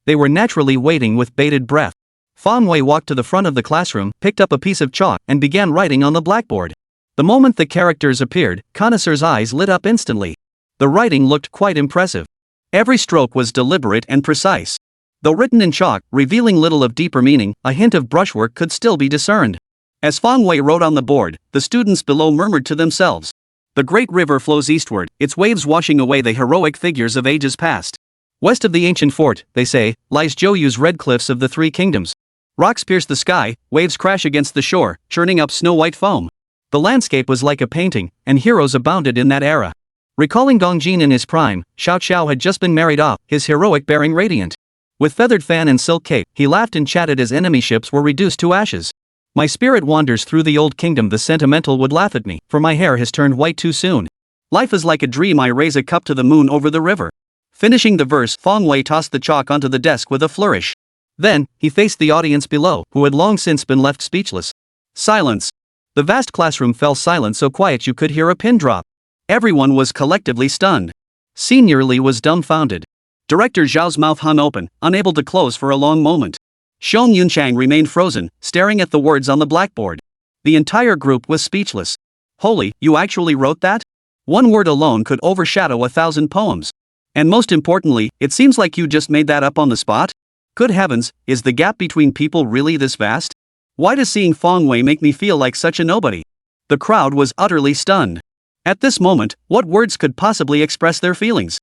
They were naturally waiting with bated breath. Fong Wei walked to the front of the classroom, picked up a piece of chalk, and began writing on the blackboard. The moment the characters appeared, connoisseurs' eyes lit up instantly. The writing looked quite impressive. Every stroke was deliberate and precise. Though written in chalk, revealing little of deeper meaning, a hint of brushwork could still be discerned. As Fong Wei wrote on the board, the students below murmured to themselves. The great river flows eastward, its waves washing away the heroic figures of ages past. West of the ancient fort, they say, lies Joyu's red cliffs of the Three Kingdoms. Rocks pierce the sky, waves crash against the shore, churning up snow-white foam. The landscape was like a painting, and heroes abounded in that era. Recalling Dongjin in his prime, Xiao Xiao had just been married off, his heroic bearing radiant. With feathered fan and silk cape, he laughed and chatted as enemy ships were reduced to ashes. My spirit wanders through the old kingdom, the sentimental would laugh at me, for my hair has turned white too soon. Life is like a dream, I raise a cup to the moon over the river. Finishing the verse, Fong Wei tossed the chalk onto the desk with a flourish. Then, he faced the audience below, who had long since been left speechless. Silence. The vast classroom fell silent, so quiet you could hear a pin drop. Everyone was collectively stunned. Senior Lee was dumbfounded. Director Zhao's mouth hung open, unable to close for a long moment. Xiong Yunchang remained frozen, staring at the words on the blackboard. The entire group was speechless. Holy, you actually wrote that? One word alone could overshadow 1,000 poems. And most importantly, it seems like you just made that up on the spot? Good heavens, is the gap between people really this vast? Why does seeing Fong Wei make me feel like such a nobody? The crowd was utterly stunned. At this moment, what words could possibly express their feelings?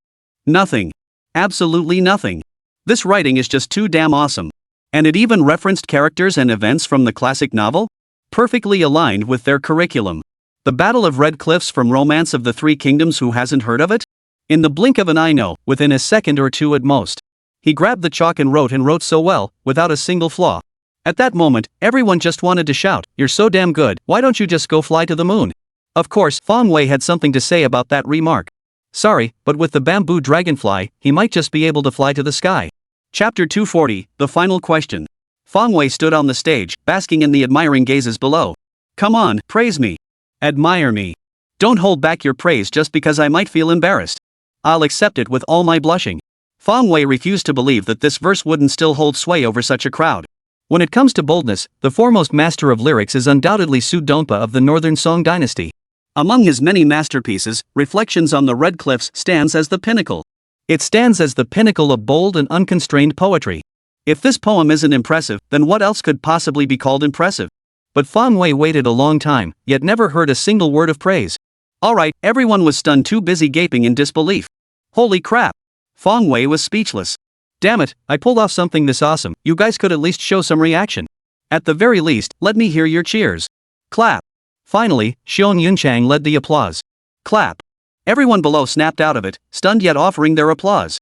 Nothing. Absolutely nothing. This writing is just too damn awesome. And it even referenced characters and events from the classic novel? Perfectly aligned with their curriculum. The Battle of Red Cliffs from Romance of the Three Kingdoms, who hasn't heard of it? In the blink of an eye, no, within a second or two at most. He grabbed the chalk and wrote so well, without a single flaw. At that moment, everyone just wanted to shout, "You're so damn good, why don't you just go fly to the moon?" Of course, Fong Wei had something to say about that remark. Sorry, but with the bamboo dragonfly, he might just be able to fly to the sky. Chapter 240, The Final Question. Fong Wei stood on the stage, basking in the admiring gazes below. Come on, praise me. Admire me. Don't hold back your praise just because I might feel embarrassed. I'll accept it with all my blushing. Fong Wei refused to believe that this verse wouldn't still hold sway over such a crowd. When it comes to boldness, the foremost master of lyrics is undoubtedly Su Donpa of the Northern Song Dynasty. Among his many masterpieces, Reflections on the Red Cliffs stands as the pinnacle. It stands as the pinnacle of bold and unconstrained poetry. If this poem isn't impressive, then what else could possibly be called impressive? But Fong Wei waited a long time, yet never heard a single word of praise. Alright, everyone was stunned, too busy gaping in disbelief. Holy crap! Fong Wei was speechless. Damn it, I pulled off something this awesome, you guys could at least show some reaction. At the very least, let me hear your cheers. Clap. Finally, Xiong Yunchang led the applause. Clap. Everyone below snapped out of it, stunned yet offering their applause.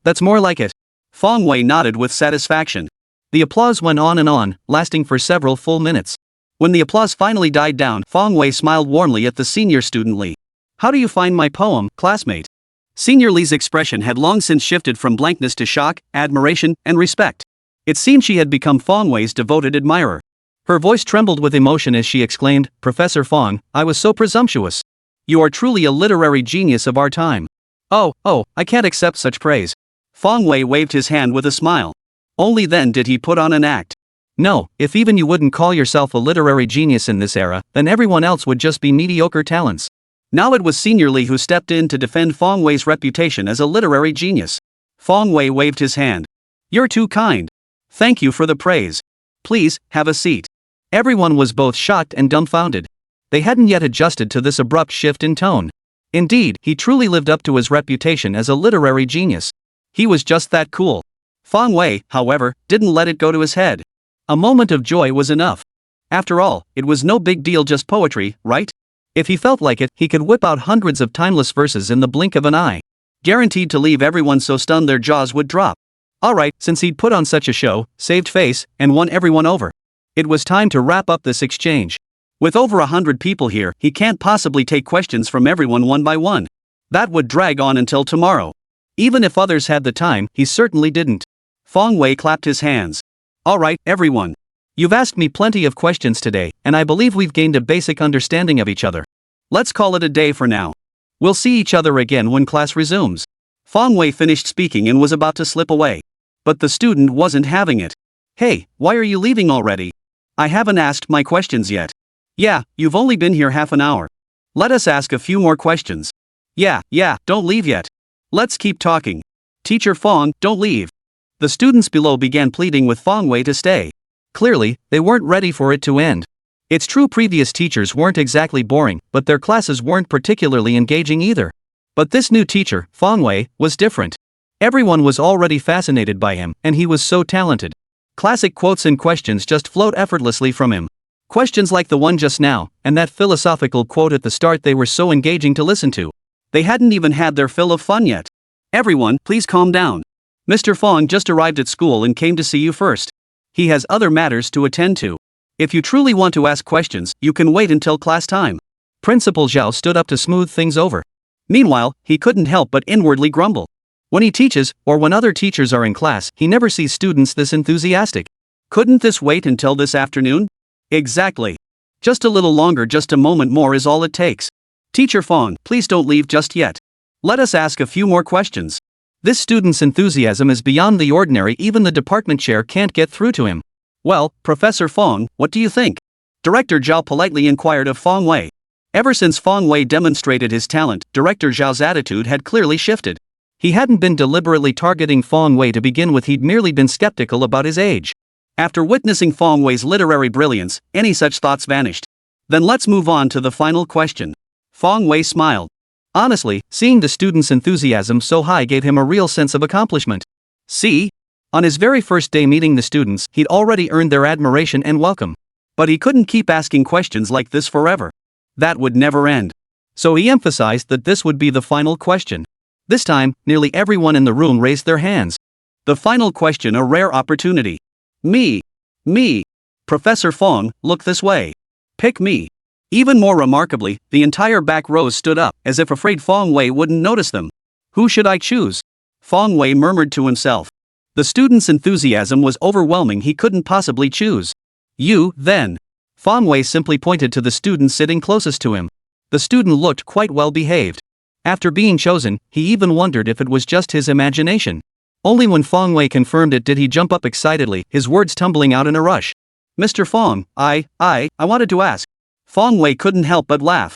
That's more like it. Fong Wei nodded with satisfaction. The applause went on, lasting for several full minutes. When the applause finally died down, Fong Wei smiled warmly at the senior student Li. How do you find my poem, classmate? Senior Li's expression had long since shifted from blankness to shock, admiration, and respect. It seemed she had become Fong Wei's devoted admirer. Her voice trembled with emotion as she exclaimed, Professor Fong, I was so presumptuous. You are truly a literary genius of our time. Oh, I can't accept such praise. Fong Wei waved his hand with a smile. Only then did he put on an act. No, if even you wouldn't call yourself a literary genius in this era, then everyone else would just be mediocre talents. Now it was Senior Lee who stepped in to defend Fong Wei's reputation as a literary genius. Fong Wei waved his hand. "You're too kind. Thank you for the praise. Please, have a seat." Everyone was both shocked and dumbfounded. They hadn't yet adjusted to this abrupt shift in tone. Indeed, he truly lived up to his reputation as a literary genius. He was just that cool. Fong Wei, however, didn't let it go to his head. A moment of joy was enough. After all, it was no big deal, just poetry, right? If he felt like it, he could whip out hundreds of timeless verses in the blink of an eye. Guaranteed to leave everyone so stunned their jaws would drop. Alright, since he'd put on such a show, saved face, and won everyone over, it was time to wrap up this exchange. With over 100 people here, he can't possibly take questions from everyone one by one. That would drag on until tomorrow. Even if others had the time, he certainly didn't. Fong Wei clapped his hands. Alright, everyone. You've asked me plenty of questions today, and I believe we've gained a basic understanding of each other. Let's call it a day for now. We'll see each other again when class resumes. Fong Wei finished speaking and was about to slip away. But the student wasn't having it. Hey, why are you leaving already? I haven't asked my questions yet. Yeah, you've only been here half an hour. Let us ask a few more questions. Yeah, don't leave yet. Let's keep talking. Teacher Fong, don't leave. The students below began pleading with Fong Wei to stay. Clearly, they weren't ready for it to end. It's true previous teachers weren't exactly boring, but their classes weren't particularly engaging either. But this new teacher, Fong Wei, was different. Everyone was already fascinated by him, and he was so talented. Classic quotes and questions just flowed effortlessly from him. Questions like the one just now, and that philosophical quote at the start, they were so engaging to listen to. They hadn't even had their fill of fun yet. Everyone, please calm down. Mr. Fong just arrived at school and came to see you first. He has other matters to attend to. If you truly want to ask questions, you can wait until class time. Principal Zhao stood up to smooth things over. Meanwhile, he couldn't help but inwardly grumble. When he teaches, or when other teachers are in class, he never sees students this enthusiastic. Couldn't this wait until this afternoon? Exactly. Just a little longer, just a moment more is all it takes. Teacher Fong, please don't leave just yet. Let us ask a few more questions. This student's enthusiasm is beyond the ordinary, even the department chair can't get through to him. Well, Professor Fong, what do you think? Director Zhao politely inquired of Fong Wei. Ever since Fong Wei demonstrated his talent, Director Zhao's attitude had clearly shifted. He hadn't been deliberately targeting Fong Wei to begin with, he'd merely been skeptical about his age. After witnessing Fong Wei's literary brilliance, any such thoughts vanished. Then let's move on to the final question. Fong Wei smiled. Honestly, seeing the student's enthusiasm so high gave him a real sense of accomplishment. See? On his very first day meeting the students, he'd already earned their admiration and welcome. But he couldn't keep asking questions like this forever. That would never end. So he emphasized that this would be the final question. This time, nearly everyone in the room raised their hands. The final question, a rare opportunity. Me. Professor Fong, look this way. Pick me. Even more remarkably, the entire back rows stood up, as if afraid Fong Wei wouldn't notice them. Who should I choose? Fong Wei murmured to himself. The student's enthusiasm was overwhelming, he couldn't possibly choose. You, then. Fong Wei simply pointed to the student sitting closest to him. The student looked quite well behaved. After being chosen, he even wondered if it was just his imagination. Only when Fong Wei confirmed it did he jump up excitedly, his words tumbling out in a rush. Mr. Fong, I wanted to ask. Fong Wei couldn't help but laugh.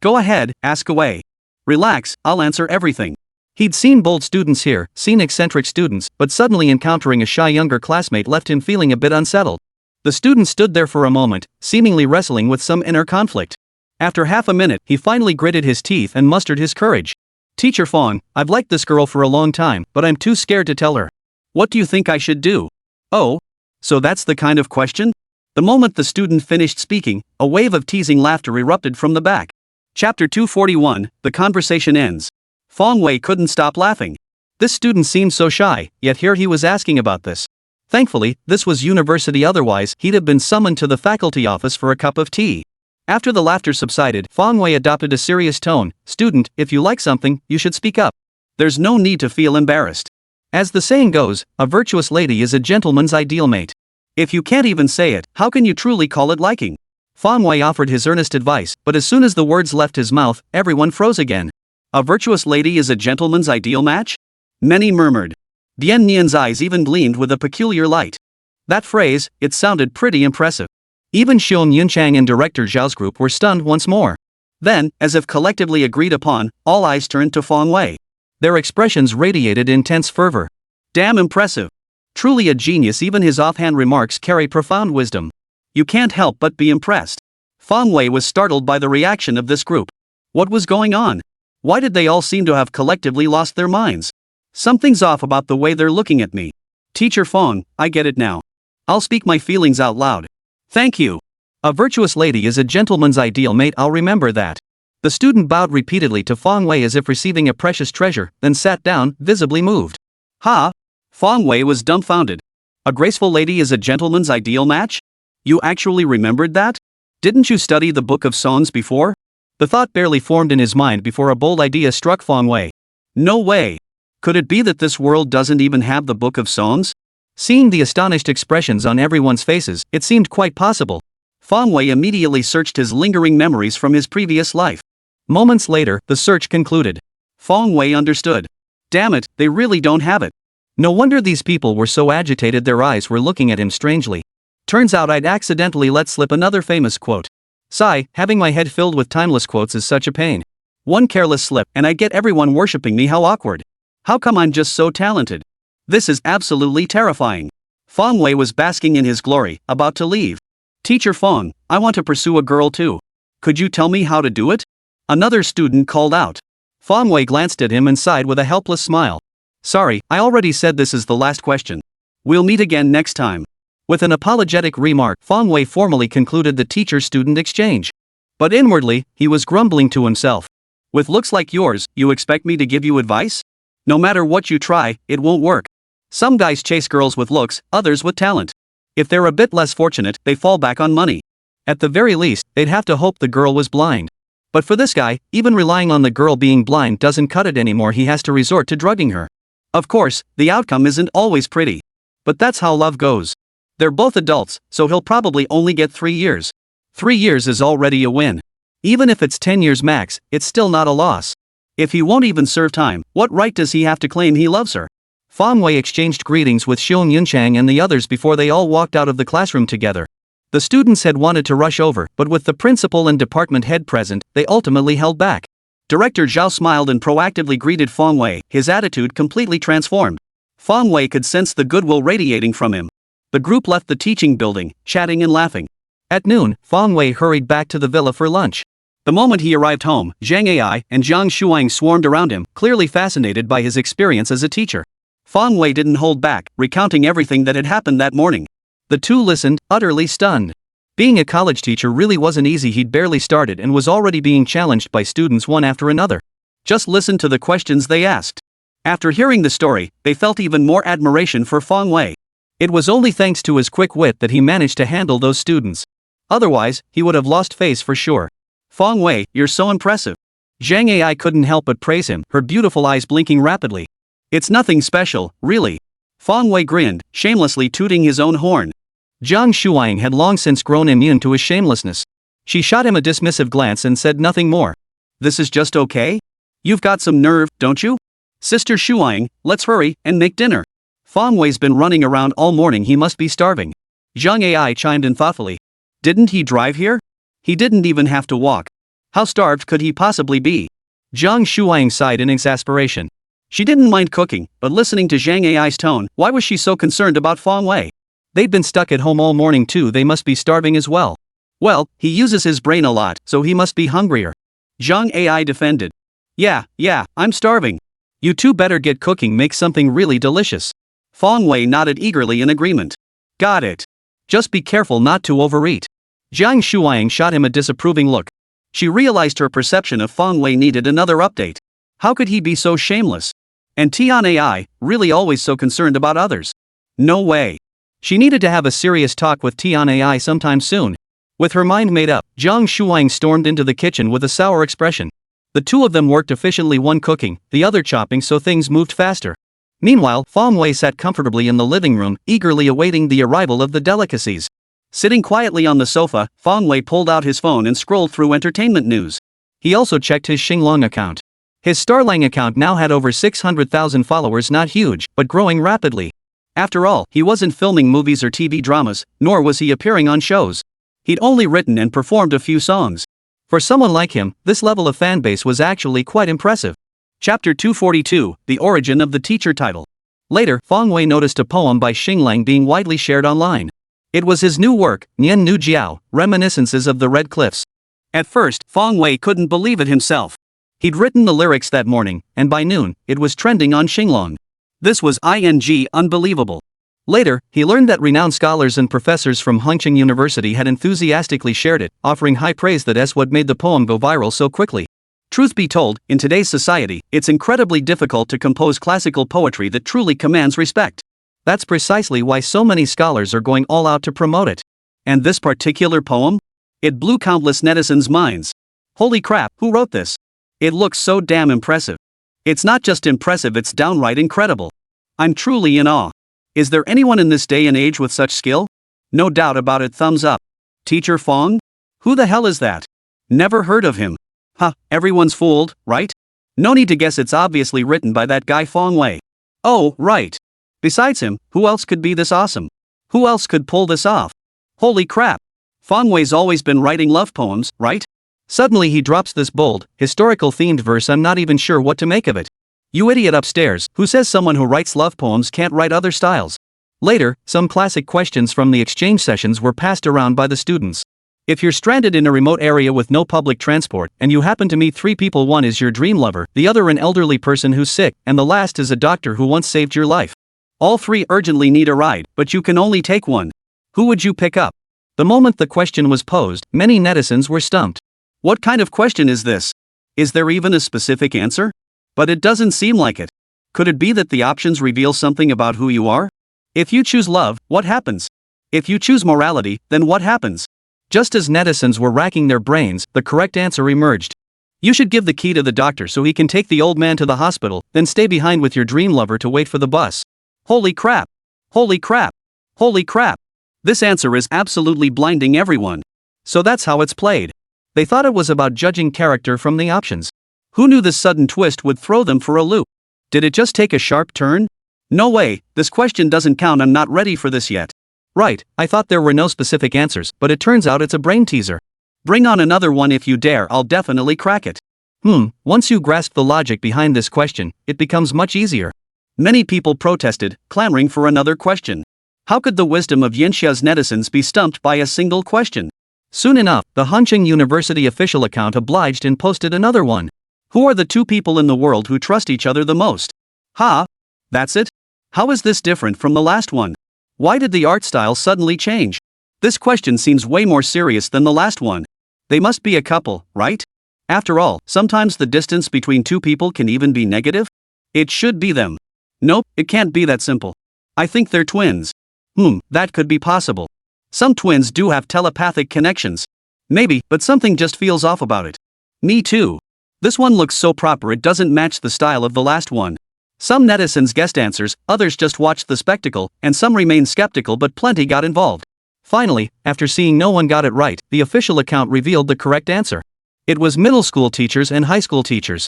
Go ahead, ask away. Relax, I'll answer everything. He'd seen bold students here, seen eccentric students, but suddenly encountering a shy younger classmate left him feeling a bit unsettled. The student stood there for a moment, seemingly wrestling with some inner conflict. After half a minute, he finally gritted his teeth and mustered his courage. Teacher Fong, I've liked this girl for a long time, but I'm too scared to tell her. What do you think I should do? Oh, so that's the kind of question? The moment the student finished speaking, a wave of teasing laughter erupted from the back. Chapter 241, the conversation ends. Fong Wei couldn't stop laughing. This student seemed so shy, yet here he was asking about this. Thankfully, this was university, otherwise he'd have been summoned to the faculty office for a cup of tea. After the laughter subsided, Fong Wei adopted a serious tone. Student, if you like something, you should speak up. There's no need to feel embarrassed. As the saying goes, a virtuous lady is a gentleman's ideal mate. If you can't even say it, how can you truly call it liking? Fong Wei offered his earnest advice, but as soon as the words left his mouth, everyone froze again. A virtuous lady is a gentleman's ideal match? Many murmured. Dian Nian's eyes even gleamed with a peculiar light. That phrase, it sounded pretty impressive. Even Xiong Yunchang and director Zhao's group were stunned once more. Then, as if collectively agreed upon, all eyes turned to Feng Wei. Their expressions radiated intense fervor. Damn impressive. Truly a genius, even his offhand remarks carry profound wisdom. You can't help but be impressed. Feng Wei was startled by the reaction of this group. What was going on? Why did they all seem to have collectively lost their minds? Something's off about the way they're looking at me. Teacher Feng, I get it now. I'll speak my feelings out loud. Thank you. A virtuous lady is a gentleman's ideal mate, I'll remember that. The student bowed repeatedly to Feng Wei as if receiving a precious treasure, then sat down, visibly moved. Ha! Feng Wei was dumbfounded. A graceful lady is a gentleman's ideal match? You actually remembered that? Didn't you study the Book of Songs before? The thought barely formed in his mind before a bold idea struck Feng Wei. No way! Could it be that this world doesn't even have the Book of Songs? Seeing the astonished expressions on everyone's faces, it seemed quite possible. Feng Wei immediately searched his lingering memories from his previous life. Moments later, the search concluded. Feng Wei understood. Damn it, they really don't have it. No wonder these people were so agitated, their eyes were looking at him strangely. Turns out I'd accidentally let slip another famous quote. Sigh, having my head filled with timeless quotes is such a pain. One careless slip, and I get everyone worshipping me, how awkward. How come I'm just so talented? This is absolutely terrifying. Feng Wei was basking in his glory, about to leave. Teacher Feng, I want to pursue a girl too. Could you tell me how to do it? Another student called out. Feng Wei glanced at him and sighed with a helpless smile. Sorry, I already said this is the last question. We'll meet again next time. With an apologetic remark, Feng Wei formally concluded the teacher-student exchange. But inwardly, he was grumbling to himself. With looks like yours, you expect me to give you advice? No matter what you try, it won't work. Some guys chase girls with looks, others with talent. If they're a bit less fortunate, they fall back on money. At the very least, they'd have to hope the girl was blind. But for this guy, even relying on the girl being blind doesn't cut it anymore. He has to resort to drugging her. Of course, the outcome isn't always pretty. But that's how love goes. They're both adults, so he'll probably only get 3 years. 3 years is already a win. Even if it's 10 years max, it's still not a loss. If he won't even serve time, what right does he have to claim he loves her? Feng Wei exchanged greetings with Xiong Yunchang and the others before they all walked out of the classroom together. The students had wanted to rush over, but with the principal and department head present, they ultimately held back. Director Zhao smiled and proactively greeted Feng Wei, his attitude completely transformed. Feng Wei could sense the goodwill radiating from him. The group left the teaching building, chatting and laughing. At noon, Feng Wei hurried back to the villa for lunch. The moment he arrived home, Zhang Ai and Zhang Shuang swarmed around him, clearly fascinated by his experience as a teacher. Feng Wei didn't hold back, recounting everything that had happened that morning. The two listened, utterly stunned. Being a college teacher really wasn't easy. He'd barely started and was already being challenged by students one after another. Just listen to the questions they asked. After hearing the story, they felt even more admiration for Feng Wei. It was only thanks to his quick wit that he managed to handle those students. Otherwise, he would have lost face for sure. Feng Wei, you're so impressive. Zhang Ai couldn't help but praise him, her beautiful eyes blinking rapidly. It's nothing special, really. Feng Wei grinned, shamelessly tooting his own horn. Zhang Shuang had long since grown immune to his shamelessness. She shot him a dismissive glance and said nothing more. This is just okay? You've got some nerve, don't you? Sister Shuang, let's hurry and make dinner. Feng Wei's been running around all morning, he must be starving. Zhang Ai chimed in thoughtfully. Didn't he drive here? He didn't even have to walk. How starved could he possibly be? Zhang Shuang sighed in exasperation. She didn't mind cooking, but listening to Zhang Ai's tone, why was she so concerned about Feng Wei? They'd been stuck at home all morning too, they must be starving as well. Well, he uses his brain a lot, so he must be hungrier. Zhang Ai defended. Yeah, I'm starving. You two better get cooking, make something really delicious. Feng Wei nodded eagerly in agreement. Got it. Just be careful not to overeat. Zhang Shuang shot him a disapproving look. She realized her perception of Feng Wei needed another update. How could he be so shameless? And Tian Ai, really always so concerned about others? No way. She needed to have a serious talk with Tian Ai sometime soon. With her mind made up, Zhang Shuang stormed into the kitchen with a sour expression. The two of them worked efficiently, one cooking, the other chopping, so things moved faster. Meanwhile, Feng Wei sat comfortably in the living room, eagerly awaiting the arrival of the delicacies. Sitting quietly on the sofa, Feng Wei pulled out his phone and scrolled through entertainment news. He also checked his Xinglong account. His Starlang account now had over 600,000 followers, not huge, but growing rapidly. After all, he wasn't filming movies or TV dramas, nor was he appearing on shows. He'd only written and performed a few songs. For someone like him, this level of fanbase was actually quite impressive. Chapter 242, The Origin of the Teacher Title. Later, Fong Wei noticed a poem by Xinglang being widely shared online. It was his new work, Nian Nu Jiao, Reminiscences of the Red Cliffs. At first, Fong Wei couldn't believe it himself. He'd written the lyrics that morning, and by noon, it was trending on Xinglang. This was unbelievable. Later, he learned that renowned scholars and professors from Hongqing University had enthusiastically shared it, offering high praise. That's what made the poem go viral so quickly. Truth be told, in today's society, it's incredibly difficult to compose classical poetry that truly commands respect. That's precisely why so many scholars are going all out to promote it. And this particular poem? It blew countless netizens' minds. Holy crap, who wrote this? It looks so damn impressive. It's not just impressive, it's downright incredible. I'm truly in awe. Is there anyone in this day and age with such skill? No doubt about it, thumbs up. Teacher Fong? Who the hell is that? Never heard of him. Huh, everyone's fooled, right? No need to guess, it's obviously written by that guy Fong Wei. Oh, right. Besides him, who else could be this awesome? Who else could pull this off? Holy crap. Fong Wei's always been writing love poems, right? Suddenly he drops this bold, historical-themed verse. I'm not even sure what to make of it. You idiot upstairs, who says someone who writes love poems can't write other styles? Later, some classic questions from the exchange sessions were passed around by the students. If you're stranded in a remote area with no public transport, and you happen to meet three people, one is your dream lover, the other an elderly person who's sick, and the last is a doctor who once saved your life. All three urgently need a ride, but you can only take one. Who would you pick up? The moment the question was posed, many netizens were stumped. What kind of question is this? Is there even a specific answer? But it doesn't seem like it. Could it be that the options reveal something about who you are? If you choose love, what happens? If you choose morality, then what happens? Just as netizens were racking their brains, the correct answer emerged. You should give the key to the doctor so he can take the old man to the hospital, then stay behind with your dream lover to wait for the bus. Holy crap! Holy crap! Holy crap! This answer is absolutely blinding everyone. So that's how it's played. They thought it was about judging character from the options. Who knew this sudden twist would throw them for a loop? Did it just take a sharp turn? No way, this question doesn't count, I'm not ready for this yet. Right, I thought there were no specific answers, but it turns out it's a brain teaser. Bring on another one if you dare, I'll definitely crack it. Once you grasp the logic behind this question, it becomes much easier. Many people protested, clamoring for another question. How could the wisdom of Yanxia's netizens be stumped by a single question? Soon enough, the Hongqing University official account obliged and posted another one. Who are the two people in the world who trust each other the most? That's it? How is this different from the last one? Why did the art style suddenly change? This question seems way more serious than the last one. They must be a couple, right? After all, sometimes the distance between two people can even be negative. It should be them. Nope, it can't be that simple. I think they're twins. That could be possible. Some twins do have telepathic connections. Maybe, but something just feels off about it. Me too. This one looks so proper it doesn't match the style of the last one. Some netizens guessed answers, others just watched the spectacle, and some remained skeptical, but plenty got involved. Finally, after seeing no one got it right, the official account revealed the correct answer. It was middle school teachers and high school teachers.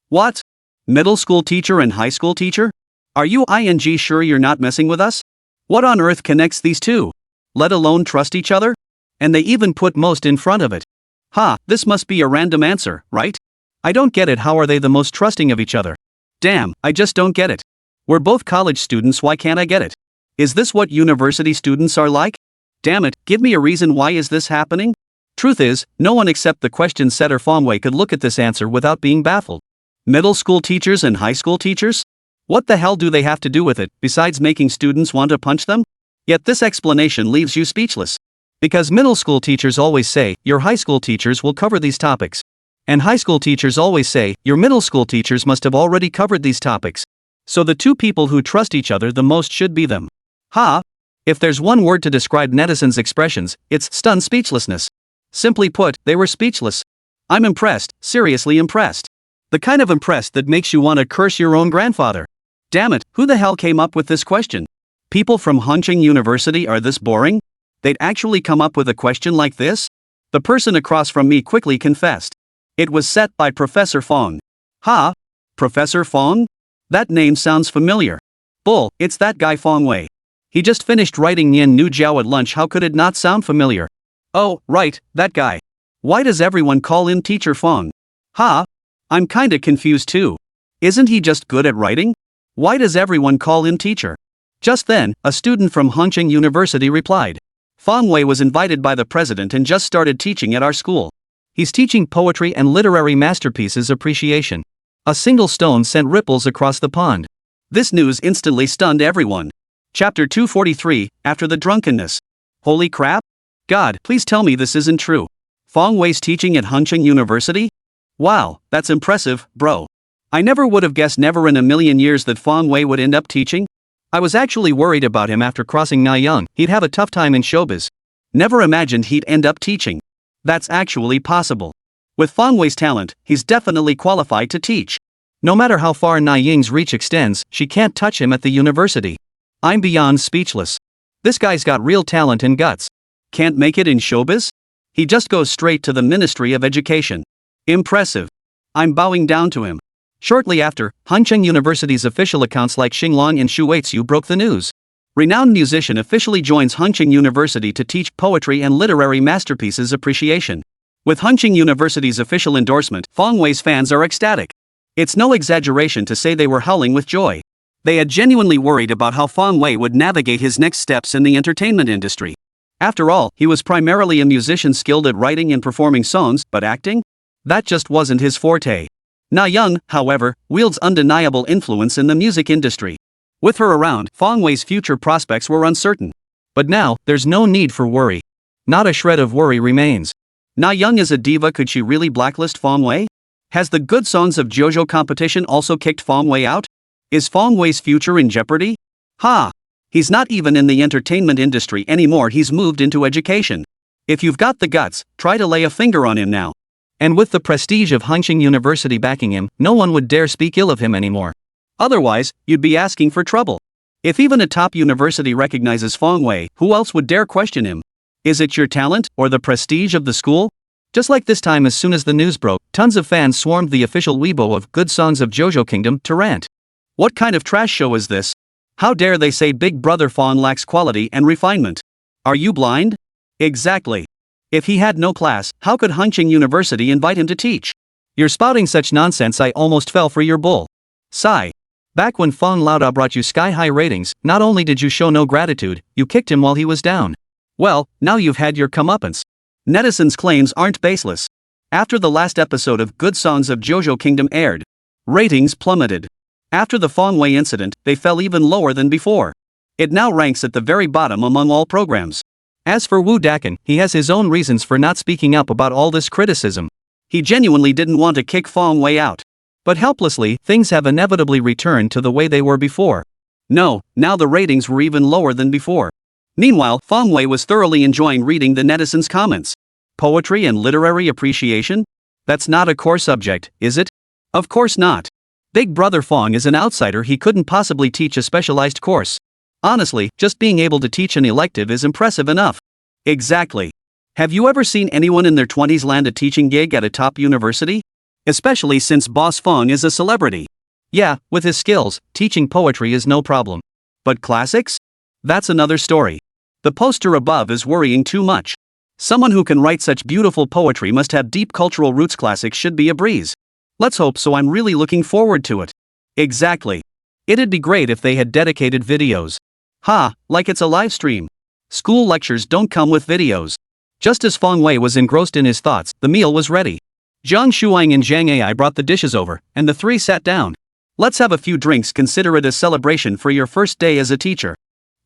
What? Middle school teacher and high school teacher? Are you sure you're not messing with us? What on earth connects these two? Let alone trust each other? And they even put most in front of it. This must be a random answer, right? I don't get it. How are they the most trusting of each other? Damn, I just don't get it. We're both college students, why can't I get it? Is this what university students are like? Damn it, give me a reason why is this happening? Truth is, no one except the question setter Fong Wei could look at this answer without being baffled. Middle school teachers and high school teachers? What the hell do they have to do with it, besides making students want to punch them? Yet this explanation leaves you speechless. Because middle school teachers always say, your high school teachers will cover these topics. And high school teachers always say, your middle school teachers must have already covered these topics. So the two people who trust each other the most should be them. If there's one word to describe netizens' expressions, it's stunned speechlessness. Simply put, they were speechless. I'm impressed, seriously impressed. The kind of impressed that makes you want to curse your own grandfather. Damn it, who the hell came up with this question? People from Hongqing University are this boring? They'd actually come up with a question like this? The person across from me quickly confessed. It was set by Professor Fong. Professor Fong? That name sounds familiar. Bull, it's that guy Fong Wei. He just finished writing Nian Nu Jiao at lunch. How could it not sound familiar? Oh, right, that guy. Why does everyone call him Teacher Fong? Ha? I'm kinda confused too. Isn't he just good at writing? Why does everyone call him teacher? Just then, a student from Hongqing University replied. Fong Wei was invited by the president and just started teaching at our school. He's teaching poetry and literary masterpieces appreciation. A single stone sent ripples across the pond. This news instantly stunned everyone. Chapter 243, After the Drunkenness. Holy crap? God, please tell me this isn't true. Fong Wei's teaching at Hongqing University? Wow, that's impressive, bro. I never would have guessed, never in a million years, that Fong Wei would end up teaching. I was actually worried about him after crossing Nanyang. He'd have a tough time in showbiz. Never imagined he'd end up teaching. That's actually possible. With Fong Wei's talent, he's definitely qualified to teach. No matter how far Nanyang's reach extends, she can't touch him at the university. I'm beyond speechless. This guy's got real talent and guts. Can't make it in showbiz? He just goes straight to the Ministry of Education. Impressive. I'm bowing down to him. Shortly after, Hongqing University's official accounts like Xinglong and Shu Weizu broke the news. Renowned musician officially joins Hongqing University to teach poetry and literary masterpieces appreciation. With Hongqing University's official endorsement, Fong Wei's fans are ecstatic. It's no exaggeration to say they were howling with joy. They had genuinely worried about how Fong Wei would navigate his next steps in the entertainment industry. After all, he was primarily a musician skilled at writing and performing songs, but acting? That just wasn't his forte. Na Young, however, wields undeniable influence in the music industry. With her around, Fong Wei's future prospects were uncertain. But now, there's no need for worry. Not a shred of worry remains. Na Young is a diva. Could she really blacklist Fong Wei? Has the Good Songs of JoJo competition also kicked Fong Wei out? Is Fong Wei's future in jeopardy? Ha! He's not even in the entertainment industry anymore, he's moved into education. If you've got the guts, try to lay a finger on him now. And with the prestige of Hongqing University backing him, no one would dare speak ill of him anymore. Otherwise, you'd be asking for trouble. If even a top university recognizes Fong Wei, who else would dare question him? Is it your talent, or the prestige of the school? Just like this time, as soon as the news broke, tons of fans swarmed the official Weibo of Good Songs of JoJo Kingdom to rant. What kind of trash show is this? How dare they say Big Brother Fong lacks quality and refinement? Are you blind? Exactly. If he had no class, how could Hongqing University invite him to teach? You're spouting such nonsense, I almost fell for your bull. Sigh. Back when Fong Lauda brought you sky-high ratings, not only did you show no gratitude, you kicked him while he was down. Well, now you've had your comeuppance. Netizens' claims aren't baseless. After the last episode of Good Songs of JoJo Kingdom aired, ratings plummeted. After the Fong Wei incident, they fell even lower than before. It now ranks at the very bottom among all programs. As for Wu Dakin, he has his own reasons for not speaking up about all this criticism. He genuinely didn't want to kick Fong Wei out. But helplessly, things have inevitably returned to the way they were before. No, now the ratings were even lower than before. Meanwhile, Fong Wei was thoroughly enjoying reading the netizens' comments. Poetry and literary appreciation? That's not a core subject, is it? Of course not. Big Brother Fong is an outsider, he couldn't possibly teach a specialized course. Honestly, just being able to teach an elective is impressive enough. Exactly. Have you ever seen anyone in their 20s land a teaching gig at a top university? Especially since Boss Fong is a celebrity. Yeah, with his skills, teaching poetry is no problem. But classics? That's another story. The poster above is worrying too much. Someone who can write such beautiful poetry must have deep cultural roots. Classics should be a breeze. Let's hope so. I'm really looking forward to it. Exactly. It'd be great if they had dedicated videos. Ha, like it's a live stream. School lectures don't come with videos. Just as Fong Wei was engrossed in his thoughts, the meal was ready. Zhang Shuang and Zhang Ai brought the dishes over, and the three sat down. Let's have a few drinks, consider it a celebration for your first day as a teacher.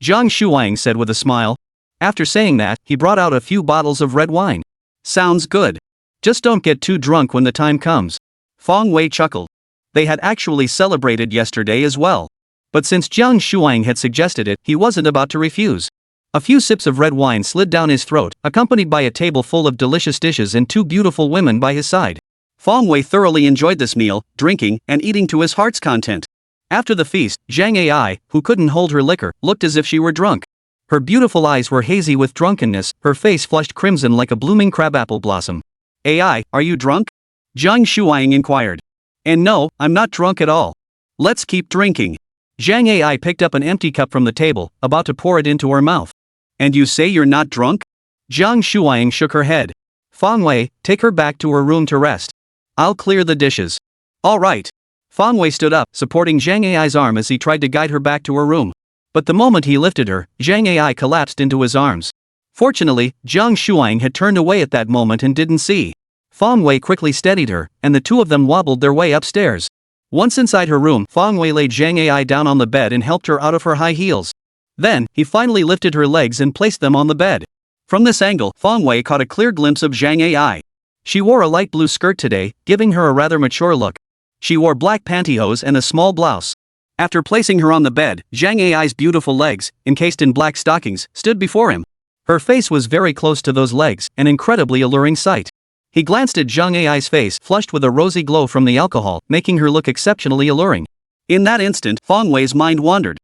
Zhang Shuang said with a smile. After saying that, he brought out a few bottles of red wine. Sounds good. Just don't get too drunk when the time comes. Fong Wei chuckled. They had actually celebrated yesterday as well. But since Zhang Shuang had suggested it, he wasn't about to refuse. A few sips of red wine slid down his throat, accompanied by a table full of delicious dishes and two beautiful women by his side. Fong Wei thoroughly enjoyed this meal, drinking and eating to his heart's content. After the feast, Zhang Ai, who couldn't hold her liquor, looked as if she were drunk. Her beautiful eyes were hazy with drunkenness, her face flushed crimson like a blooming crabapple blossom. Ai, are you drunk? Zhang Shuang inquired. And no, I'm not drunk at all. Let's keep drinking. Zhang Ai picked up an empty cup from the table, about to pour it into her mouth. And you say you're not drunk? Jiang Shuang shook her head. Fang Wei, take her back to her room to rest. I'll clear the dishes. All right. Fang Wei stood up, supporting Zhang Ai's arm as he tried to guide her back to her room. But the moment he lifted her, Zhang Ai collapsed into his arms. Fortunately, Jiang Shuang had turned away at that moment and didn't see. Fang Wei quickly steadied her, and the two of them wobbled their way upstairs. Once inside her room, Fang Wei laid Zhang Ai down on the bed and helped her out of her high heels. Then, he finally lifted her legs and placed them on the bed. From this angle, Fang Wei caught a clear glimpse of Zhang Ai. She wore a light blue skirt today, giving her a rather mature look. She wore black pantyhose and a small blouse. After placing her on the bed, Zhang Ai's beautiful legs, encased in black stockings, stood before him. Her face was very close to those legs, an incredibly alluring sight. He glanced at Zhang Ai's face, flushed with a rosy glow from the alcohol, making her look exceptionally alluring. In that instant, Fang Wei's mind wandered.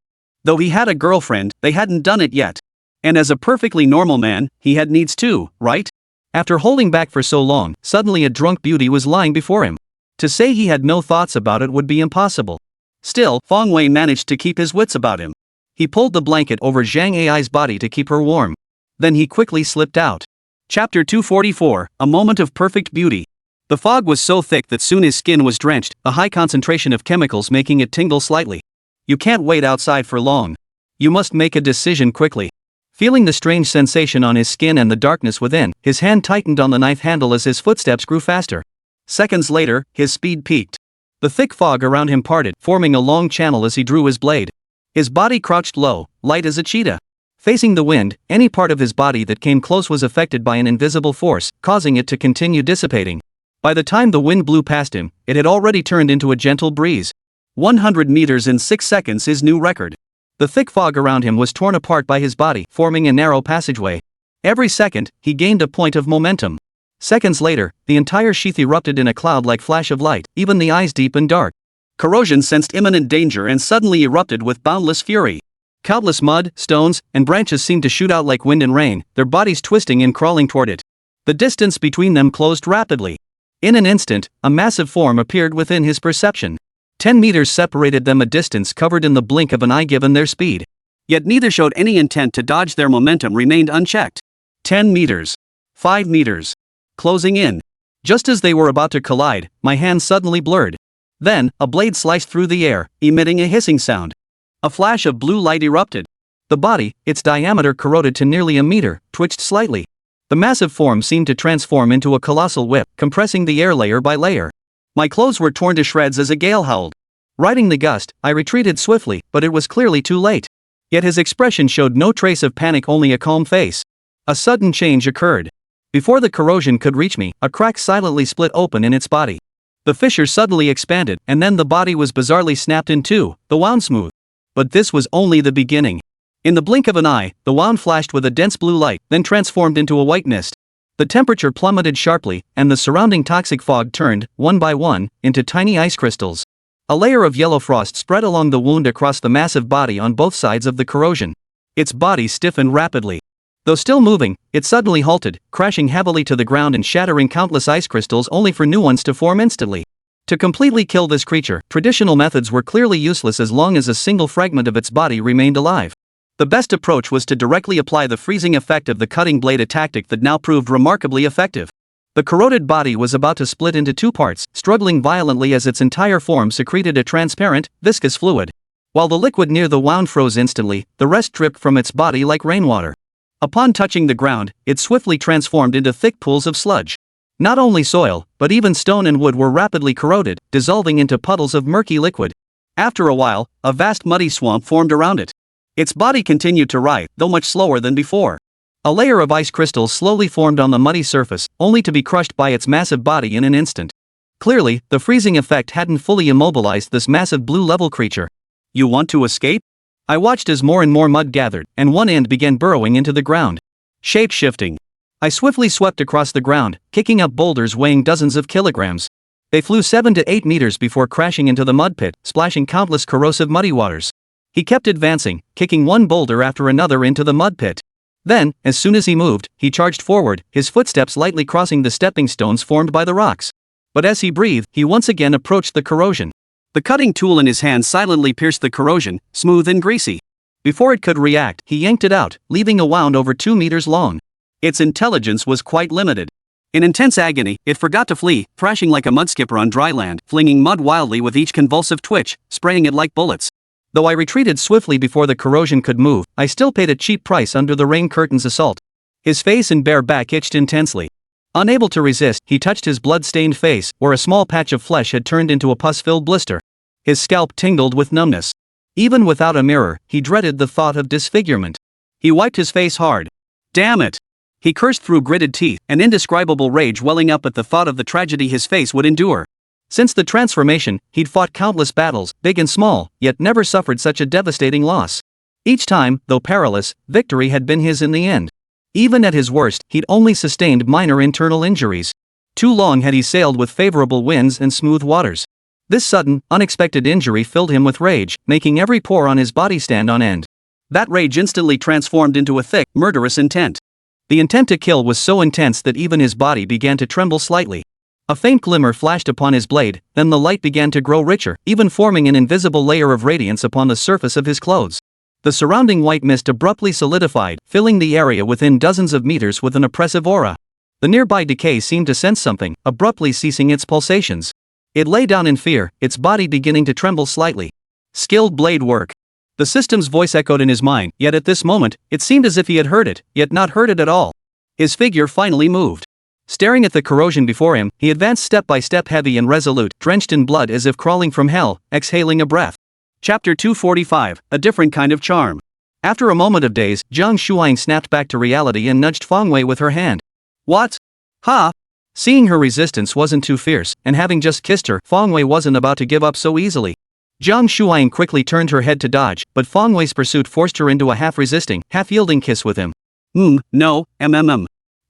Though he had a girlfriend, they hadn't done it yet. And as a perfectly normal man, he had needs too, right? After holding back for so long, suddenly a drunk beauty was lying before him. To say he had no thoughts about it would be impossible. Still, Fang Wei managed to keep his wits about him. He pulled the blanket over Zhang Ai's body to keep her warm. Then he quickly slipped out. Chapter 244, A Moment of Perfect Beauty. The fog was so thick that soon his skin was drenched, a high concentration of chemicals making it tingle slightly. You can't wait outside for long. You must make a decision quickly. Feeling the strange sensation on his skin and the darkness within, his hand tightened on the knife handle as his footsteps grew faster. Seconds later, his speed peaked. The thick fog around him parted, forming a long channel as he drew his blade. His body crouched low, light as a cheetah. Facing the wind, any part of his body that came close was affected by an invisible force, causing it to continue dissipating. By the time the wind blew past him, it had already turned into a gentle breeze. 100 meters in 6 seconds, his new record. The thick fog around him was torn apart by his body, forming a narrow passageway. Every second, he gained a point of momentum. Seconds later, the entire sheath erupted in a cloud-like flash of light, even the eyes deep and dark. Corrosion sensed imminent danger and suddenly erupted with boundless fury. Countless mud, stones, and branches seemed to shoot out like wind and rain, their bodies twisting and crawling toward it. The distance between them closed rapidly. In an instant, a massive form appeared within his perception. 10 meters separated them, a distance covered in the blink of an eye given their speed. Yet neither showed any intent to dodge, their momentum remained unchecked. 10 meters. 5 meters. Closing in. Just as they were about to collide, my hand suddenly blurred. Then, a blade sliced through the air, emitting a hissing sound. A flash of blue light erupted. The body, its diameter corroded to nearly a meter, twitched slightly. The massive form seemed to transform into a colossal whip, compressing the air layer by layer. My clothes were torn to shreds as a gale howled. Riding the gust, I retreated swiftly, but it was clearly too late. Yet his expression showed no trace of panic, only a calm face. A sudden change occurred. Before the corrosion could reach me, a crack silently split open in its body. The fissure suddenly expanded, and then the body was bizarrely snapped in two, the wound smooth. But this was only the beginning. In the blink of an eye, the wound flashed with a dense blue light, then transformed into a white mist. The temperature plummeted sharply, and the surrounding toxic fog turned, one by one, into tiny ice crystals. A layer of yellow frost spread along the wound across the massive body on both sides of the corrosion. Its body stiffened rapidly. Though still moving, it suddenly halted, crashing heavily to the ground and shattering countless ice crystals only for new ones to form instantly. To completely kill this creature, traditional methods were clearly useless as long as a single fragment of its body remained alive. The best approach was to directly apply the freezing effect of the cutting blade, a tactic that now proved remarkably effective. The corroded body was about to split into two parts, struggling violently as its entire form secreted a transparent, viscous fluid. While the liquid near the wound froze instantly, the rest dripped from its body like rainwater. Upon touching the ground, it swiftly transformed into thick pools of sludge. Not only soil, but even stone and wood were rapidly corroded, dissolving into puddles of murky liquid. After a while, a vast muddy swamp formed around it. Its body continued to writhe, though much slower than before. A layer of ice crystals slowly formed on the muddy surface, only to be crushed by its massive body in an instant. Clearly, the freezing effect hadn't fully immobilized this massive blue-level creature. You want to escape? I watched as more and more mud gathered, and one end began burrowing into the ground. Shape-shifting. I swiftly swept across the ground, kicking up boulders weighing dozens of kilograms. They flew 7 to 8 meters before crashing into the mud pit, splashing countless corrosive muddy waters. He kept advancing, kicking one boulder after another into the mud pit. Then, as soon as he moved, he charged forward, his footsteps lightly crossing the stepping stones formed by the rocks. But as he breathed, he once again approached the corrosion. The cutting tool in his hand silently pierced the corrosion, smooth and greasy. Before it could react, he yanked it out, leaving a wound over 2 meters long. Its intelligence was quite limited. In intense agony, it forgot to flee, thrashing like a mudskipper on dry land, flinging mud wildly with each convulsive twitch, spraying it like bullets. Though I retreated swiftly before the corrosion could move, I still paid a cheap price under the rain curtain's assault. His face and bare back itched intensely. Unable to resist, he touched his blood-stained face, where a small patch of flesh had turned into a pus-filled blister. His scalp tingled with numbness. Even without a mirror, he dreaded the thought of disfigurement. He wiped his face hard. Damn it! He cursed through gritted teeth, an indescribable rage welling up at the thought of the tragedy his face would endure. Since the transformation, he'd fought countless battles, big and small, yet never suffered such a devastating loss. Each time, though perilous, victory had been his in the end. Even at his worst, he'd only sustained minor internal injuries. Too long had he sailed with favorable winds and smooth waters. This sudden, unexpected injury filled him with rage, making every pore on his body stand on end. That rage instantly transformed into a thick, murderous intent. The intent to kill was so intense that even his body began to tremble slightly. A faint glimmer flashed upon his blade, then the light began to grow richer, even forming an invisible layer of radiance upon the surface of his clothes. The surrounding white mist abruptly solidified, filling the area within dozens of meters with an oppressive aura. The nearby decay seemed to sense something, abruptly ceasing its pulsations. It lay down in fear, its body beginning to tremble slightly. Skilled blade work. The system's voice echoed in his mind, yet at this moment, it seemed as if he had heard it, yet not heard it at all. His figure finally moved. Staring at the corrosion before him, he advanced step by step, heavy and resolute, drenched in blood as if crawling from hell, exhaling a breath. Chapter 245, A Different Kind of Charm. After a moment of daze, Jiang Shuang snapped back to reality and nudged Fang Wei with her hand. What? Ha! Seeing her resistance wasn't too fierce, and having just kissed her, Fang Wei wasn't about to give up so easily. Jiang Shuang quickly turned her head to dodge, but Fang Wei's pursuit forced her into a half-resisting, half-yielding kiss with him. No,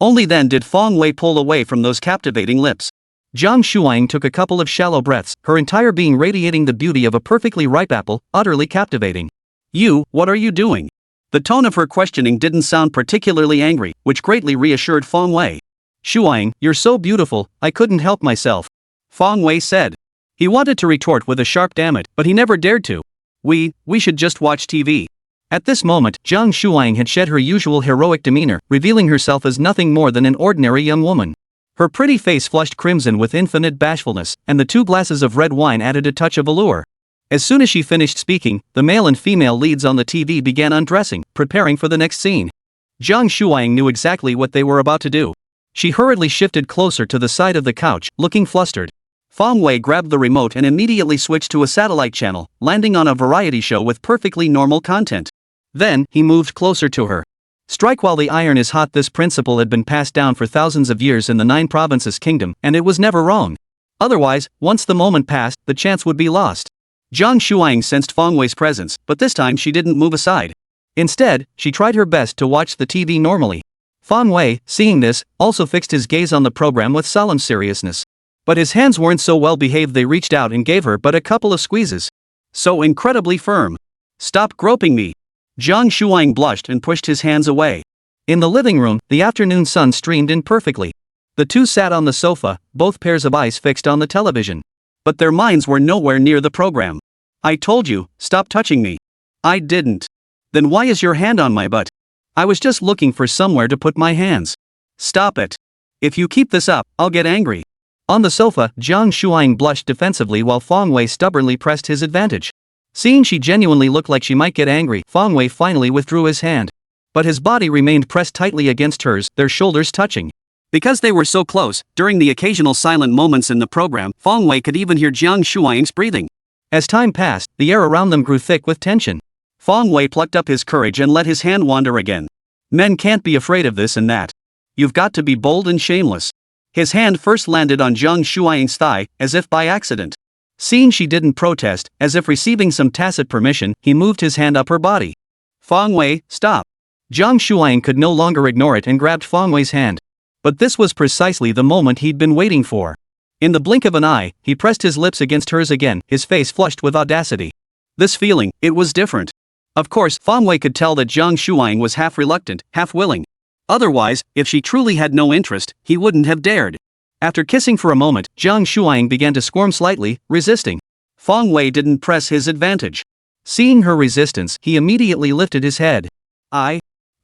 Only then did Fang Wei pull away from those captivating lips. Jiang Shuang took a couple of shallow breaths, her entire being radiating the beauty of a perfectly ripe apple, utterly captivating. What are you doing? The tone of her questioning didn't sound particularly angry, which greatly reassured Fang Wei. Shuang, you're so beautiful, I couldn't help myself. Fang Wei said. He wanted to retort with a sharp damn it, but he never dared to. We should just watch TV. At this moment, Jiang Shuang had shed her usual heroic demeanor, revealing herself as nothing more than an ordinary young woman. Her pretty face flushed crimson with infinite bashfulness, and the 2 glasses of red wine added a touch of allure. As soon as she finished speaking, the male and female leads on the TV began undressing, preparing for the next scene. Jiang Shuang knew exactly what they were about to do. She hurriedly shifted closer to the side of the couch, looking flustered. Fang Wei grabbed the remote and immediately switched to a satellite channel, landing on a variety show with perfectly normal content. Then, he moved closer to her. Strike while the iron is hot. This principle had been passed down for thousands of years in the 9 provinces kingdom, and it was never wrong. Otherwise, once the moment passed, the chance would be lost. Jiang Shuang sensed Fang Wei's presence, but this time she didn't move aside. Instead, she tried her best to watch the TV normally. Fang Wei, seeing this, also fixed his gaze on the program with solemn seriousness. But his hands weren't so well behaved. They reached out and gave her but a couple of squeezes. So incredibly firm. Stop groping me. Jiang Shuang blushed and pushed his hands away. In the living room, the afternoon sun streamed in perfectly. The two sat on the sofa, both pairs of eyes fixed on the television. But their minds were nowhere near the program. I told you, stop touching me. I didn't. Then why is your hand on my butt? I was just looking for somewhere to put my hands. Stop it. If you keep this up, I'll get angry. On the sofa, Jiang Shuang blushed defensively while Fang Wei stubbornly pressed his advantage. Seeing she genuinely looked like she might get angry, Fang Wei finally withdrew his hand. But his body remained pressed tightly against hers, their shoulders touching. Because they were so close, during the occasional silent moments in the program, Fang Wei could even hear Jiang Shuang's breathing. As time passed, the air around them grew thick with tension. Fang Wei plucked up his courage and let his hand wander again. Men can't be afraid of this and that. You've got to be bold and shameless. His hand first landed on Jiang Shuang's thigh, as if by accident. Seeing she didn't protest, as if receiving some tacit permission, he moved his hand up her body. Fang Wei, stop. Jiang Shuang could no longer ignore it and grabbed Fang Wei's hand. But this was precisely the moment he'd been waiting for. In the blink of an eye, he pressed his lips against hers again, his face flushed with audacity. This feeling, it was different. Of course, Fang Wei could tell that Jiang Shuang was half reluctant, half willing. Otherwise, if she truly had no interest, he wouldn't have dared. After kissing for a moment, Jiang Shuang began to squirm slightly, resisting. Feng Wei didn't press his advantage. Seeing her resistance, he immediately lifted his head. I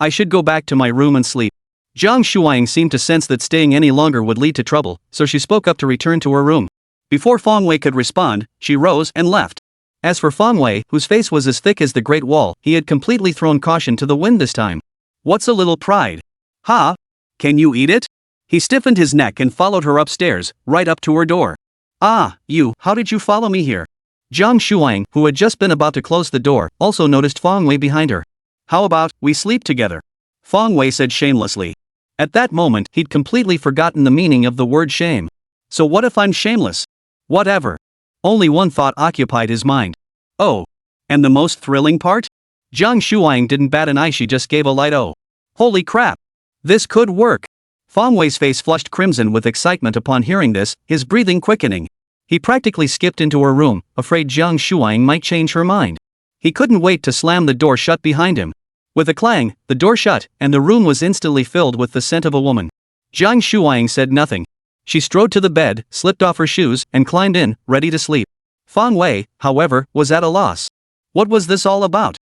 should go back to my room and sleep. Jiang Shuang seemed to sense that staying any longer would lead to trouble, so she spoke up to return to her room. Before Feng Wei could respond, she rose and left. As for Feng Wei, whose face was as thick as the Great Wall, he had completely thrown caution to the wind this time. What's a little pride? Ha? Can you eat it? He stiffened his neck and followed her upstairs, right up to her door. Ah, how did you follow me here? Jiang Shuang, who had just been about to close the door, also noticed Feng Wei behind her. How about we sleep together? Feng Wei said shamelessly. At that moment, he'd completely forgotten the meaning of the word shame. So what if I'm shameless? Whatever. Only one thought occupied his mind. Oh. And the most thrilling part? Jiang Shuang didn't bat an eye, she just gave a light oh. Holy crap. This could work. Feng Wei's face flushed crimson with excitement upon hearing this, his breathing quickening. He practically skipped into her room, afraid Jiang Shuang might change her mind. He couldn't wait to slam the door shut behind him. With a clang, the door shut, and the room was instantly filled with the scent of a woman. Jiang Shuang said nothing. She strode to the bed, slipped off her shoes, and climbed in, ready to sleep. Feng Wei, however, was at a loss. What was this all about?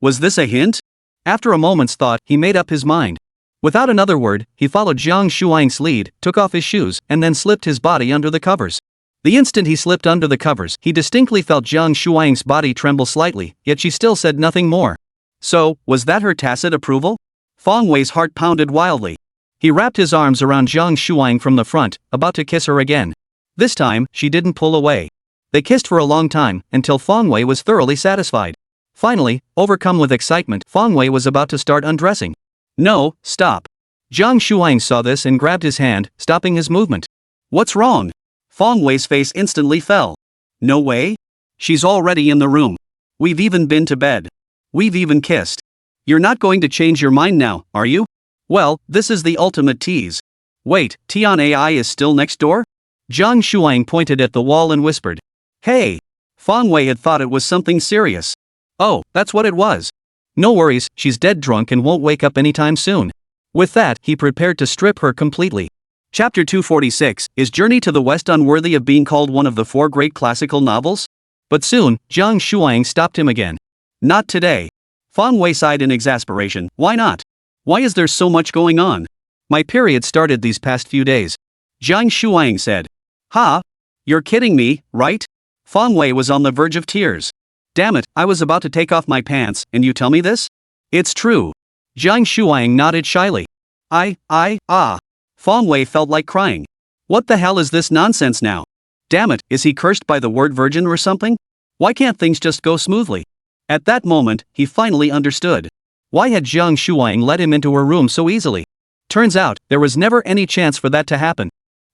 Was this a hint? After a moment's thought, he made up his mind. Without another word, he followed Jiang Shuang's lead, took off his shoes, and then slipped his body under the covers. The instant he slipped under the covers, he distinctly felt Jiang Shuang's body tremble slightly, yet she still said nothing more. So, was that her tacit approval? Feng Wei's heart pounded wildly. He wrapped his arms around Jiang Shuang from the front, about to kiss her again. This time, she didn't pull away. They kissed for a long time, until Feng Wei was thoroughly satisfied. Finally, overcome with excitement, Feng Wei was about to start undressing. No, stop. Jiang Shuang saw this and grabbed his hand, stopping his movement. What's wrong? Feng Wei's face instantly fell. No way? She's already in the room. We've even been to bed. We've even kissed. You're not going to change your mind now, are you? Well, this is the ultimate tease. Wait, Tian AI is still next door? Jiang Shuang pointed at the wall and whispered. Hey! Feng Wei had thought it was something serious. Oh, that's what it was. No worries, she's dead drunk and won't wake up anytime soon. With that, he prepared to strip her completely. Chapter 246, Is Journey to the West unworthy of being called one of the 4 great classical novels? But soon, Jiang Shuang stopped him again. Not today. Feng Wei sighed in exasperation. Why not? Why is there so much going on? My period started these past few days. Jiang Shuang said. Ha? You're kidding me, right? Feng Wei was on the verge of tears. Damn it, I was about to take off my pants, and you tell me this? It's true. Jiang Shuang nodded shyly. Feng Wei felt like crying. What the hell is this nonsense now? Damn it, is he cursed by the word virgin or something? Why can't things just go smoothly? At that moment, he finally understood. Why had Jiang Shuang let him into her room so easily? Turns out, there was never any chance for that to happen.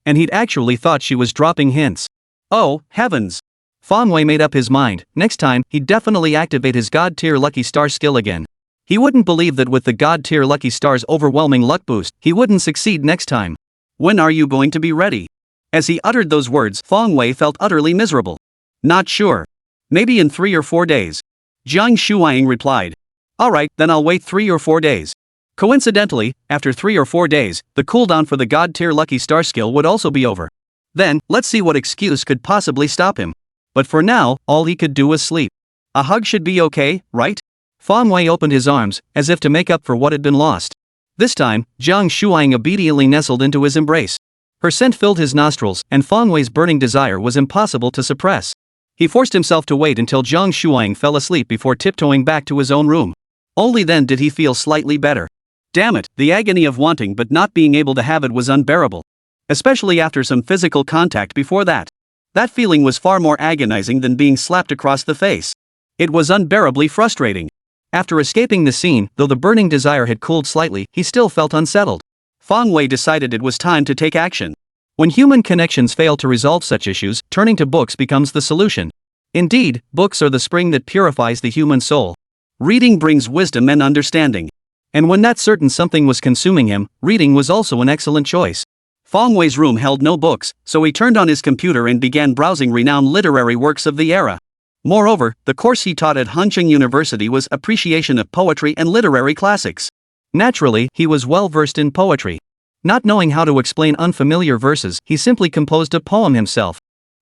And he'd actually thought she was dropping hints. Oh, heavens! Feng Wei made up his mind, next time, he'd definitely activate his God-tier Lucky Star skill again. He wouldn't believe that with the God-tier Lucky Star's overwhelming luck boost, he wouldn't succeed next time. When are you going to be ready? As he uttered those words, Feng Wei felt utterly miserable. Not sure. Maybe in 3 or 4 days. Jiang Shuang replied. Alright, then I'll wait 3 or 4 days. Coincidentally, after 3 or 4 days, the cooldown for the God-tier Lucky Star skill would also be over. Then, let's see what excuse could possibly stop him. But for now, all he could do was sleep. A hug should be okay, right? Feng Wei opened his arms, as if to make up for what had been lost. This time, Jiang Shuang obediently nestled into his embrace. Her scent filled his nostrils, and Feng Wei's burning desire was impossible to suppress. He forced himself to wait until Jiang Shuang fell asleep before tiptoeing back to his own room. Only then did he feel slightly better. Damn it, the agony of wanting but not being able to have it was unbearable. Especially after some physical contact before that. That feeling was far more agonizing than being slapped across the face. It was unbearably frustrating. After escaping the scene, though the burning desire had cooled slightly, he still felt unsettled. Feng Wei decided it was time to take action. When human connections fail to resolve such issues, turning to books becomes the solution. Indeed, books are the spring that purifies the human soul. Reading brings wisdom and understanding. And when that certain something was consuming him, reading was also an excellent choice. Feng Wei's room held no books, so he turned on his computer and began browsing renowned literary works of the era. Moreover, the course he taught at Hanqing University was Appreciation of Poetry and Literary Classics. Naturally, he was well versed in poetry. Not knowing how to explain unfamiliar verses, he simply composed a poem himself.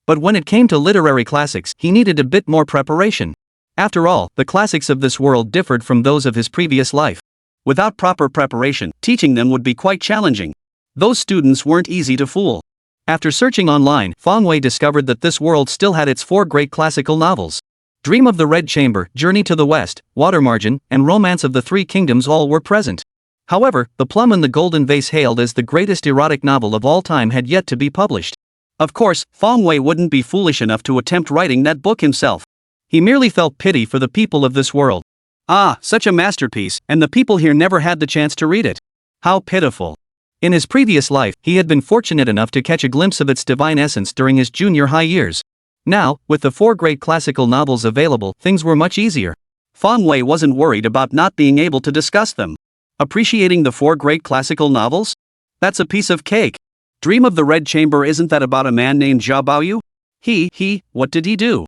But when it came to literary classics, he needed a bit more preparation. After all, the classics of this world differed from those of his previous life. Without proper preparation, teaching them would be quite challenging. Those students weren't easy to fool. After searching online, Fong Wei discovered that this world still had its 4 great classical novels. Dream of the Red Chamber, Journey to the West, Water Margin, and Romance of the Three Kingdoms all were present. However, The Plum and the Golden Vase, hailed as the greatest erotic novel of all time, had yet to be published. Of course, Fong Wei wouldn't be foolish enough to attempt writing that book himself. He merely felt pity for the people of this world. Ah, such a masterpiece, and the people here never had the chance to read it. How pitiful. In his previous life, he had been fortunate enough to catch a glimpse of its divine essence during his junior high years. Now, with the 4 great classical novels available, things were much easier. Fong Wei wasn't worried about not being able to discuss them. Appreciating the 4 great classical novels? That's a piece of cake. Dream of the Red Chamber, isn't that about a man named Zhao Baoyu? What did he do?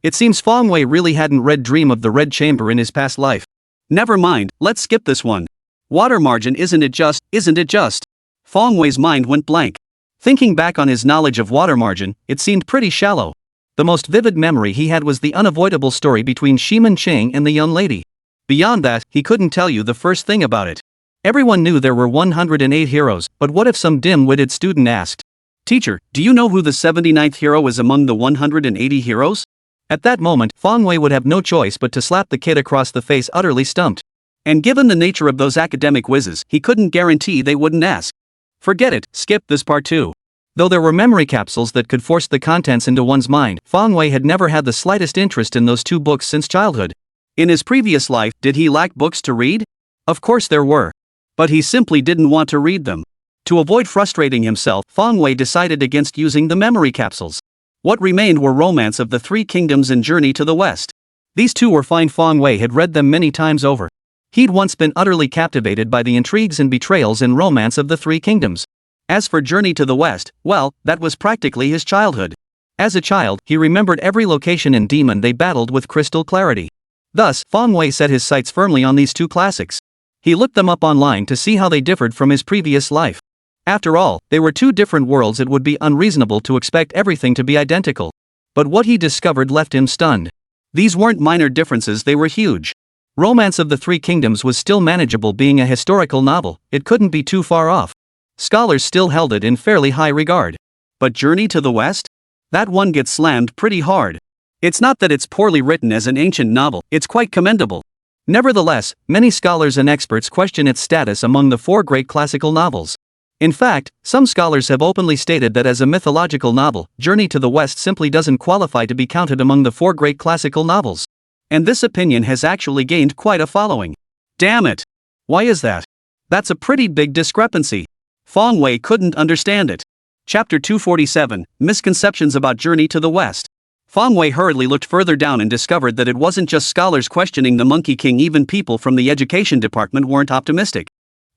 It seems Fong Wei really hadn't read Dream of the Red Chamber in his past life. Never mind, let's skip this one. Water Margin, isn't it just? Fong Wei's mind went blank. Thinking back on his knowledge of Water Margin, it seemed pretty shallow. The most vivid memory he had was the unavoidable story between Shiman Cheng and the young lady. Beyond that, he couldn't tell you the first thing about it. Everyone knew there were 108 heroes, but what if some dim-witted student asked, "Teacher, do you know who the 79th hero is among the 180 heroes?" At that moment, Fong Wei would have no choice but to slap the kid across the face, utterly stumped. And given the nature of those academic whizzes, he couldn't guarantee they wouldn't ask. Forget it, skip this part too. Though there were memory capsules that could force the contents into one's mind, Fong Wei had never had the slightest interest in those 2 books since childhood. In his previous life, did he lack books to read? Of course there were. But he simply didn't want to read them. To avoid frustrating himself, Fong Wei decided against using the memory capsules. What remained were Romance of the Three Kingdoms and Journey to the West. These 2 were fine. Fong Wei had read them many times over. He'd once been utterly captivated by the intrigues and betrayals in Romance of the Three Kingdoms. As for Journey to the West, well, that was practically his childhood. As a child, he remembered every location and demon they battled with crystal clarity. Thus, Fong Wei set his sights firmly on these 2 classics. He looked them up online to see how they differed from his previous life. After all, they were 2 different worlds. It would be unreasonable to expect everything to be identical. But what he discovered left him stunned. These weren't minor differences, they were huge. Romance of the Three Kingdoms was still manageable. Being a historical novel, it couldn't be too far off. Scholars still held it in fairly high regard. But Journey to the West? That one gets slammed pretty hard. It's not that it's poorly written as an ancient novel, it's quite commendable. Nevertheless, many scholars and experts question its status among the 4 great classical novels. In fact, some scholars have openly stated that as a mythological novel, Journey to the West simply doesn't qualify to be counted among the 4 great classical novels. And this opinion has actually gained quite a following. Damn it! Why is that? That's a pretty big discrepancy. Fong Wei couldn't understand it. Chapter 247, Misconceptions about Journey to the West. Fong Wei hurriedly looked further down and discovered that it wasn't just scholars questioning the Monkey King. Even people from the education department weren't optimistic.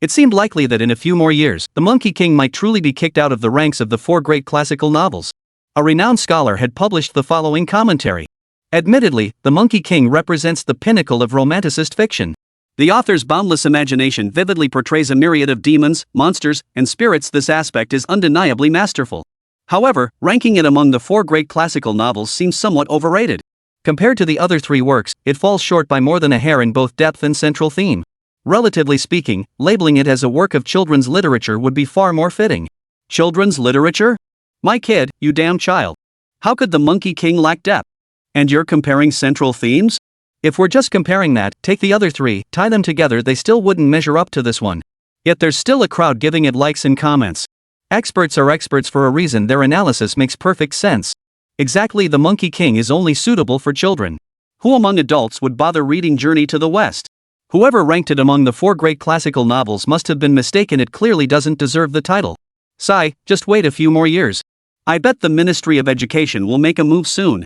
It seemed likely that in a few more years, the Monkey King might truly be kicked out of the ranks of the 4 great classical novels. A renowned scholar had published the following commentary. Admittedly, the Monkey King represents the pinnacle of romanticist fiction. The author's boundless imagination vividly portrays a myriad of demons, monsters, and spirits. This aspect is undeniably masterful. However, ranking it among the 4 great classical novels seems somewhat overrated. Compared to the other 3 works, it falls short by more than a hair in both depth and central theme. Relatively speaking, labeling it as a work of children's literature would be far more fitting. Children's literature? My kid, you damn child. How could the Monkey King lack depth? And you're comparing central themes? If we're just comparing that, take the other 3, tie them together, they still wouldn't measure up to this one. Yet there's still a crowd giving it likes and comments. Experts are experts for a reason. Their analysis makes perfect sense. Exactly, the Monkey King is only suitable for children. Who among adults would bother reading Journey to the West? Whoever ranked it among the 4 great classical novels must have been mistaken. It clearly doesn't deserve the title. Sigh, just wait a few more years. I bet the Ministry of Education will make a move soon.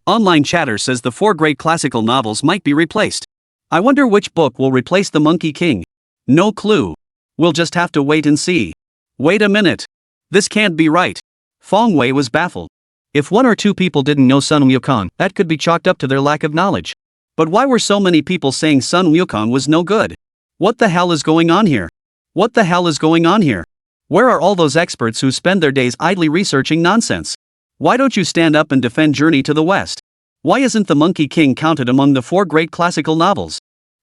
Online chatter says the 4 great classical novels might be replaced. I wonder which book will replace the Monkey King. No clue. We'll just have to wait and see. Wait a minute. This can't be right. Fong Wei was baffled. If 1 or 2 people didn't know Sun Wukong, that could be chalked up to their lack of knowledge. But why were so many people saying Sun Wukong was no good? What the hell is going on here? What the hell is going on here? Where are all those experts who spend their days idly researching nonsense? Why don't you stand up and defend Journey to the West? Why isn't The Monkey King counted among the 4 great classical novels?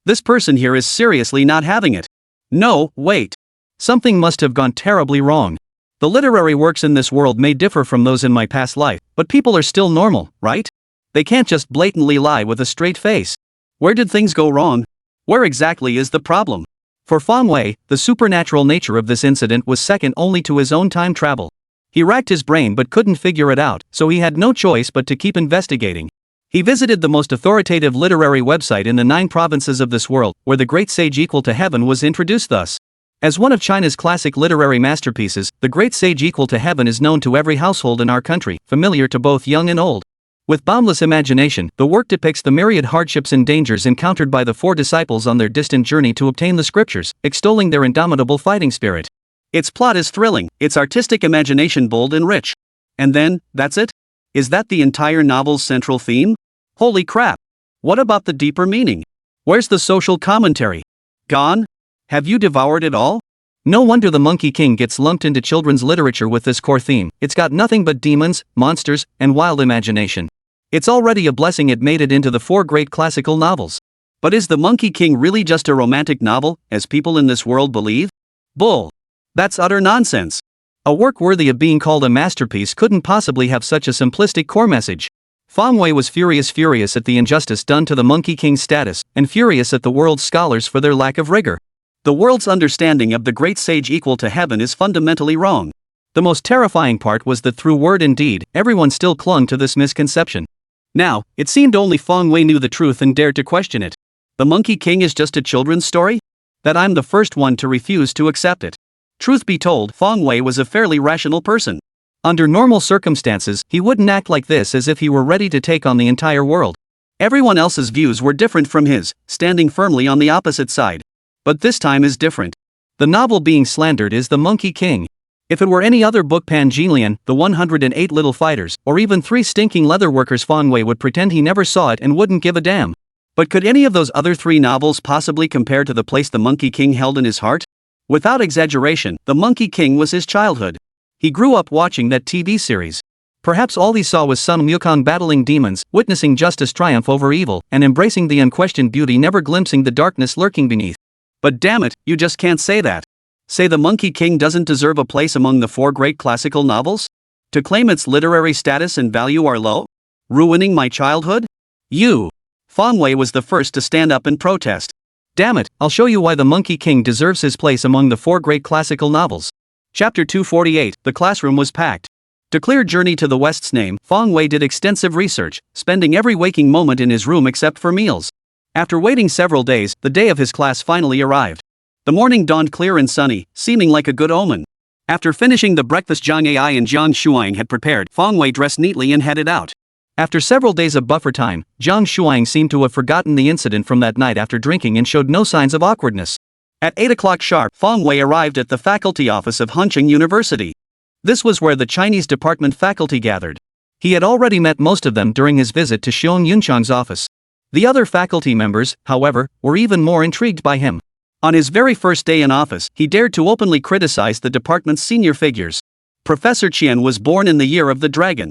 This person here is seriously not having it. No, wait. Something must have gone terribly wrong. The literary works in this world may differ from those in my past life, but people are still normal, right? They can't just blatantly lie with a straight face. Where did things go wrong? Where exactly is the problem? For Fang Wei, the supernatural nature of this incident was second only to his own time travel. He racked his brain but couldn't figure it out, so he had no choice but to keep investigating. He visited the most authoritative literary website in the 9 provinces of this world, where the Great Sage Equal to Heaven was introduced thus. As one of China's classic literary masterpieces, The Great Sage Equal to Heaven is known to every household in our country, familiar to both young and old. With boundless imagination, the work depicts the myriad hardships and dangers encountered by the 4 disciples on their distant journey to obtain the scriptures, extolling their indomitable fighting spirit. Its plot is thrilling, its artistic imagination bold and rich. And then, that's it? Is that the entire novel's central theme? Holy crap! What about the deeper meaning? Where's the social commentary? Gone? Have you devoured it all? No wonder The Monkey King gets lumped into children's literature with this core theme. It's got nothing but demons, monsters, and wild imagination. It's already a blessing it made it into the 4 great classical novels. But is The Monkey King really just a romantic novel, as people in this world believe? Bull. That's utter nonsense. A work worthy of being called a masterpiece couldn't possibly have such a simplistic core message. Fang Wei was furious at the injustice done to the Monkey King's status, and furious at the world's scholars for their lack of rigor. The world's understanding of the Great Sage Equal to Heaven is fundamentally wrong. The most terrifying part was that through word and deed, everyone still clung to this misconception. Now, it seemed only Fang Wei knew the truth and dared to question it. The Monkey King is just a children's story? That I'm the first one to refuse to accept it. Truth be told, Fang Wei was a fairly rational person. Under normal circumstances, he wouldn't act like this as if he were ready to take on the entire world. Everyone else's views were different from his, standing firmly on the opposite side. But this time is different. The novel being slandered is The Monkey King. If it were any other book, Pangilian, The 108 Little Fighters, or even 3 Stinking Leatherworkers, Fang Wei would pretend he never saw it and wouldn't give a damn. But could any of those other 3 novels possibly compare to the place The Monkey King held in his heart? Without exaggeration, The Monkey King was his childhood. He grew up watching that TV series. Perhaps all he saw was Sun Wukong battling demons, witnessing justice triumph over evil, and embracing the unquestioned beauty, never glimpsing the darkness lurking beneath. But damn it, you just can't say that. Say The Monkey King doesn't deserve a place among the 4 great classical novels? To claim its literary status and value are low? Ruining my childhood? You! Fang Wei was the first to stand up and protest. Damn it, I'll show you why The Monkey King deserves his place among the 4 great classical novels. Chapter 248, The classroom was packed. To clear Journey to the West's name, Fang Wei did extensive research, spending every waking moment in his room except for meals. After waiting several days, the day of his class finally arrived. The morning dawned clear and sunny, seeming like a good omen. After finishing the breakfast Zhang Ai and Jiang Shuang had prepared, Fang Wei dressed neatly and headed out. After several days of buffer time, Jiang Shuang seemed to have forgotten the incident from that night after drinking and showed no signs of awkwardness. At 8 o'clock sharp, Fang Wei arrived at the faculty office of Huncheng University. This was where the Chinese department faculty gathered. He had already met most of them during his visit to Xiong Yunchang's office. The other faculty members, however, were even more intrigued by him. On his very first day in office, he dared to openly criticize the department's senior figures. Professor Qian was born in the year of the dragon.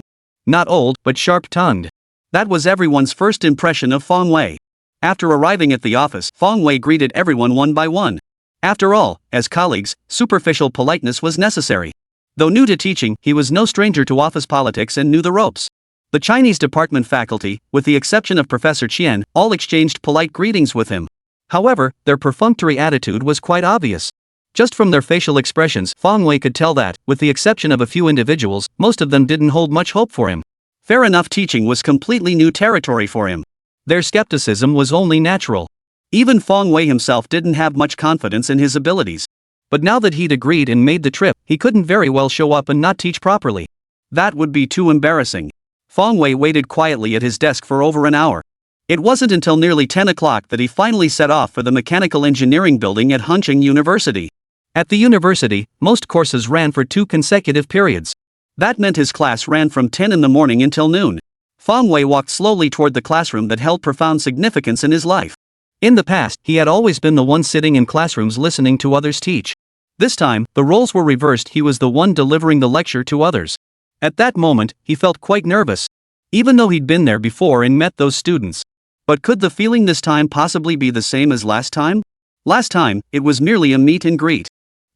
Not old, but sharp-tongued. That was everyone's first impression of Fang Wei. After arriving at the office, Fang Wei greeted everyone one by one. After all, as colleagues, superficial politeness was necessary. Though new to teaching, he was no stranger to office politics and knew the ropes. The Chinese department faculty, with the exception of Professor Qian, all exchanged polite greetings with him. However, their perfunctory attitude was quite obvious. Just from their facial expressions, Fang Wei could tell that, with the exception of a few individuals, most of them didn't hold much hope for him. Fair enough, teaching was completely new territory for him. Their skepticism was only natural. Even Fang Wei himself didn't have much confidence in his abilities. But now that he'd agreed and made the trip, he couldn't very well show up and not teach properly. That would be too embarrassing. Fang Wei waited quietly at his desk for over an hour. It wasn't until nearly 10 o'clock that he finally set off for the mechanical engineering building at Huncheng University. At the university, most courses ran for 2 consecutive periods. That meant his class ran from 10 in the morning until noon. Fang Wei walked slowly toward the classroom that held profound significance in his life. In the past, he had always been the one sitting in classrooms listening to others teach. This time, the roles were reversed. He was the one delivering the lecture to others. At that moment, he felt quite nervous. Even though he'd been there before and met those students. But could the feeling this time possibly be the same as last time? Last time, it was merely a meet and greet.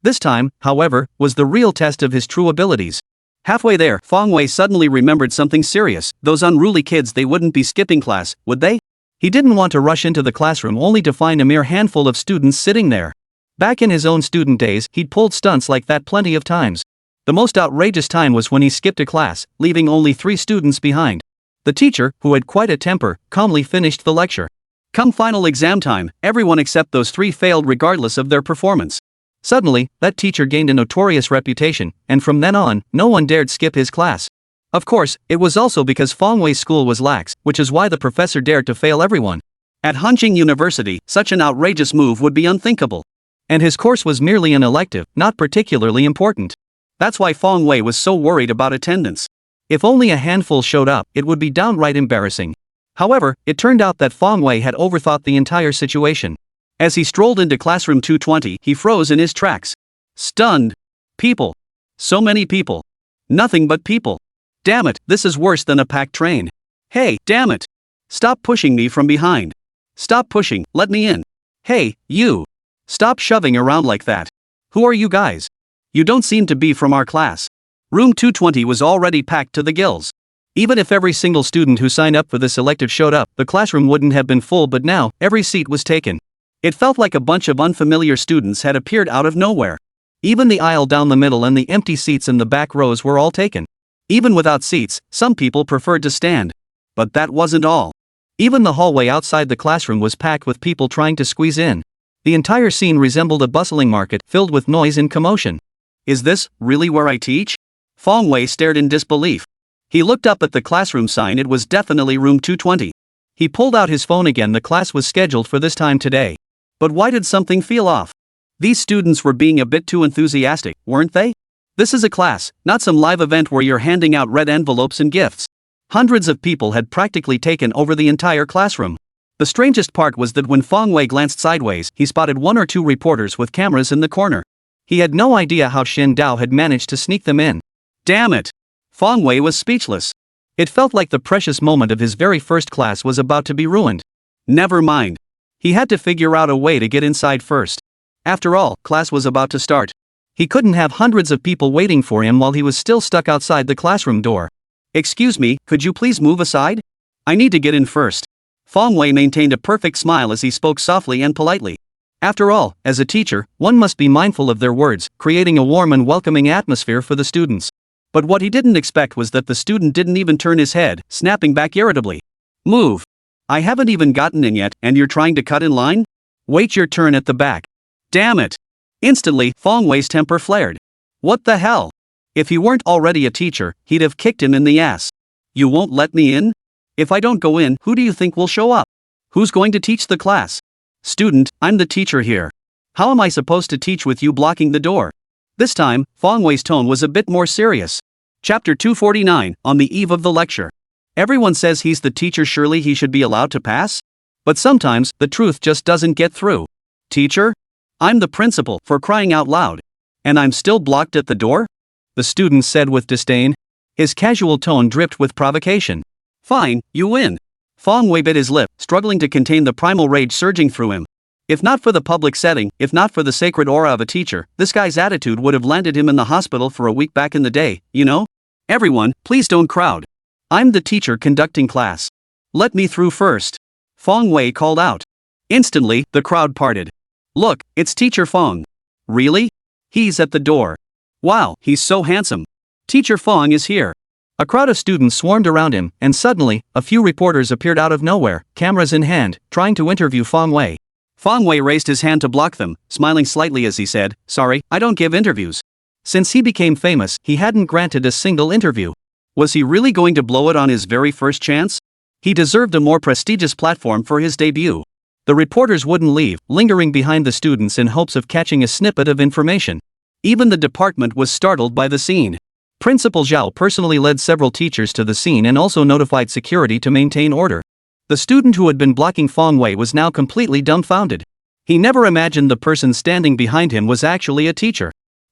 This time, however, was the real test of his true abilities. Halfway there, Fong Wei suddenly remembered something serious. Those unruly kids, they wouldn't be skipping class, would they? He didn't want to rush into the classroom only to find a mere handful of students sitting there. Back in his own student days, he'd pulled stunts like that plenty of times. The most outrageous time was when he skipped a class, leaving only 3 students behind. The teacher, who had quite a temper, calmly finished the lecture. Come final exam time, everyone except those 3 failed regardless of their performance. Suddenly, that teacher gained a notorious reputation, and from then on, no one dared skip his class. Of course, it was also because Fong Wei's school was lax, which is why the professor dared to fail everyone. At Hanqing University, such an outrageous move would be unthinkable. And his course was merely an elective, not particularly important. That's why Fong Wei was so worried about attendance. If only a handful showed up, it would be downright embarrassing. However, it turned out that Fong Wei had overthought the entire situation. As he strolled into classroom 220, he froze in his tracks. Stunned. People. So many people. Nothing but people. Damn it, this is worse than a packed train. Hey, damn it. Stop pushing me from behind. Stop pushing, let me in. Hey, you. Stop shoving around like that. Who are you guys? You don't seem to be from our class. Room 220 was already packed to the gills. Even if every single student who signed up for this elective showed up, the classroom wouldn't have been full, but now, every seat was taken. It felt like a bunch of unfamiliar students had appeared out of nowhere. Even the aisle down the middle and the empty seats in the back rows were all taken. Even without seats, some people preferred to stand. But that wasn't all. Even the hallway outside the classroom was packed with people trying to squeeze in. The entire scene resembled a bustling market filled with noise and commotion. Is this really where I teach? Fong Wei stared in disbelief. He looked up at the classroom sign. It was definitely room 220. He pulled out his phone again. The class was scheduled for this time today. But why did something feel off? These students were being a bit too enthusiastic, weren't they? This is a class, not some live event where you're handing out red envelopes and gifts. Hundreds of people had practically taken over the entire classroom. The strangest part was that when Fong Wei glanced sideways, he spotted 1 or 2 reporters with cameras in the corner. He had no idea how Xin Dao had managed to sneak them in. Damn it! Fong Wei was speechless. It felt like the precious moment of his very first class was about to be ruined. Never mind. He had to figure out a way to get inside first. After all, class was about to start. He couldn't have hundreds of people waiting for him while he was still stuck outside the classroom door. Excuse me, could you please move aside? I need to get in first. Fong Wei maintained a perfect smile as he spoke softly and politely. After all, as a teacher, one must be mindful of their words, creating a warm and welcoming atmosphere for the students. But what he didn't expect was that the student didn't even turn his head, snapping back irritably. Move. I haven't even gotten in yet, and you're trying to cut in line? Wait your turn at the back. Damn it. Instantly, Fong Wei's temper flared. What the hell? If he weren't already a teacher, he'd have kicked him in the ass. You won't let me in? If I don't go in, who do you think will show up? Who's going to teach the class? Student, I'm the teacher here. How am I supposed to teach with you blocking the door? This time, Fong Wei's tone was a bit more serious. Chapter 249, on the eve of the lecture. Everyone says he's the teacher, surely he should be allowed to pass? But sometimes, the truth just doesn't get through. Teacher? I'm the principal, for crying out loud. And I'm still blocked at the door? The student said with disdain. His casual tone dripped with provocation. Fine, you win. Fong Wei bit his lip, struggling to contain the primal rage surging through him. If not for the public setting, if not for the sacred aura of a teacher, this guy's attitude would have landed him in the hospital for a week back in the day, you know? Everyone, please don't crowd. I'm the teacher conducting class. Let me through first. Fong Wei called out. Instantly, the crowd parted. Look, it's Teacher Fong. Really? He's at the door. Wow, he's so handsome. Teacher Fong is here. A crowd of students swarmed around him, and suddenly, a few reporters appeared out of nowhere, cameras in hand, trying to interview Fong Wei. Fong Wei raised his hand to block them, smiling slightly as he said, "Sorry, I don't give interviews." Since he became famous, he hadn't granted a single interview. Was he really going to blow it on his very first chance? He deserved a more prestigious platform for his debut. The reporters wouldn't leave, lingering behind the students in hopes of catching a snippet of information. Even the department was startled by the scene. Principal Zhao personally led several teachers to the scene and also notified security to maintain order. The student who had been blocking Fong Wei was now completely dumbfounded. He never imagined the person standing behind him was actually a teacher.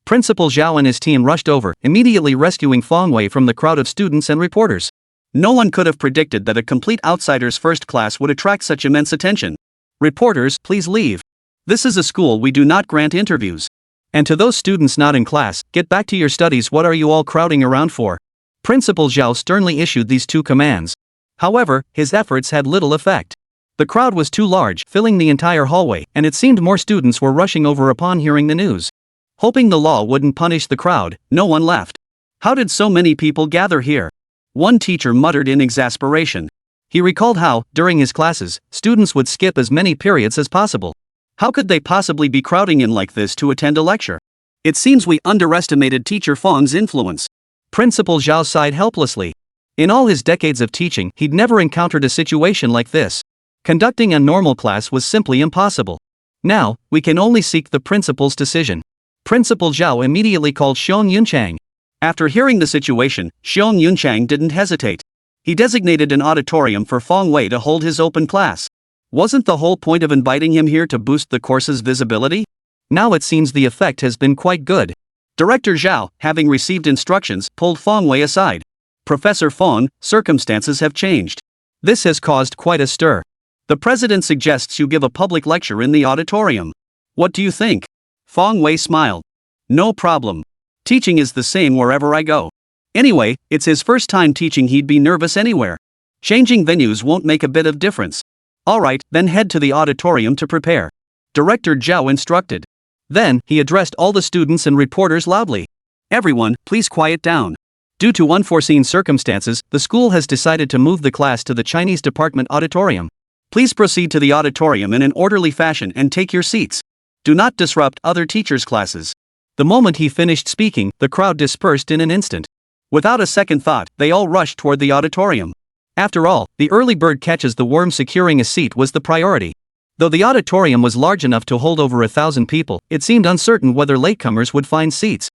Principal Zhao and his team rushed over, immediately rescuing Fong Wei from the crowd of students and reporters. No one could have predicted that a complete outsider's first class would attract such immense attention. Reporters, please leave. This is a school we do not grant interviews. And to those students not in class, get back to your studies. What are you all crowding around for? Principal Zhao sternly issued these two commands. However, his efforts had little effect. The crowd was too large, filling the entire hallway, and it seemed more students were rushing over upon hearing the news. Hoping the law wouldn't punish the crowd, no one left. How did so many people gather here? One teacher muttered in exasperation. He recalled how, during his classes, students would skip as many periods as possible. How could they possibly be crowding in like this to attend a lecture? It seems we underestimated teacher Fong's influence. Principal Zhao sighed helplessly. In all his decades of teaching, he'd never encountered a situation like this. Conducting a normal class was simply impossible. Now, we can only seek the principal's decision. Principal Zhao immediately called Xiong Yunchang. After hearing the situation, Xiong Yunchang didn't hesitate. He designated an auditorium for Fong Wei to hold his open class. Wasn't the whole point of inviting him here to boost the course's visibility? Now it seems the effect has been quite good. Director Zhao, having received instructions, pulled Fong Wei aside. Professor Fong, circumstances have changed. This has caused quite a stir. The president suggests you give a public lecture in the auditorium. What do you think? Fong Wei smiled. No problem. Teaching is the same wherever I go. Anyway, it's his first time teaching, he'd be nervous anywhere. Changing venues won't make a bit of difference. Alright, then head to the auditorium to prepare. Director Zhao instructed. Then, he addressed all the students and reporters loudly. Everyone, please quiet down. Due to unforeseen circumstances, the school has decided to move the class to the Chinese department auditorium. Please proceed to the auditorium in an orderly fashion and take your seats. Do not disrupt other teachers' classes. The moment he finished speaking, the crowd dispersed in an instant. Without a second thought, they all rushed toward the auditorium. After all, the early bird catches the worm. Securing a seat was the priority. Though the auditorium was large enough to hold over 1,000 people, it seemed uncertain whether latecomers would find seats.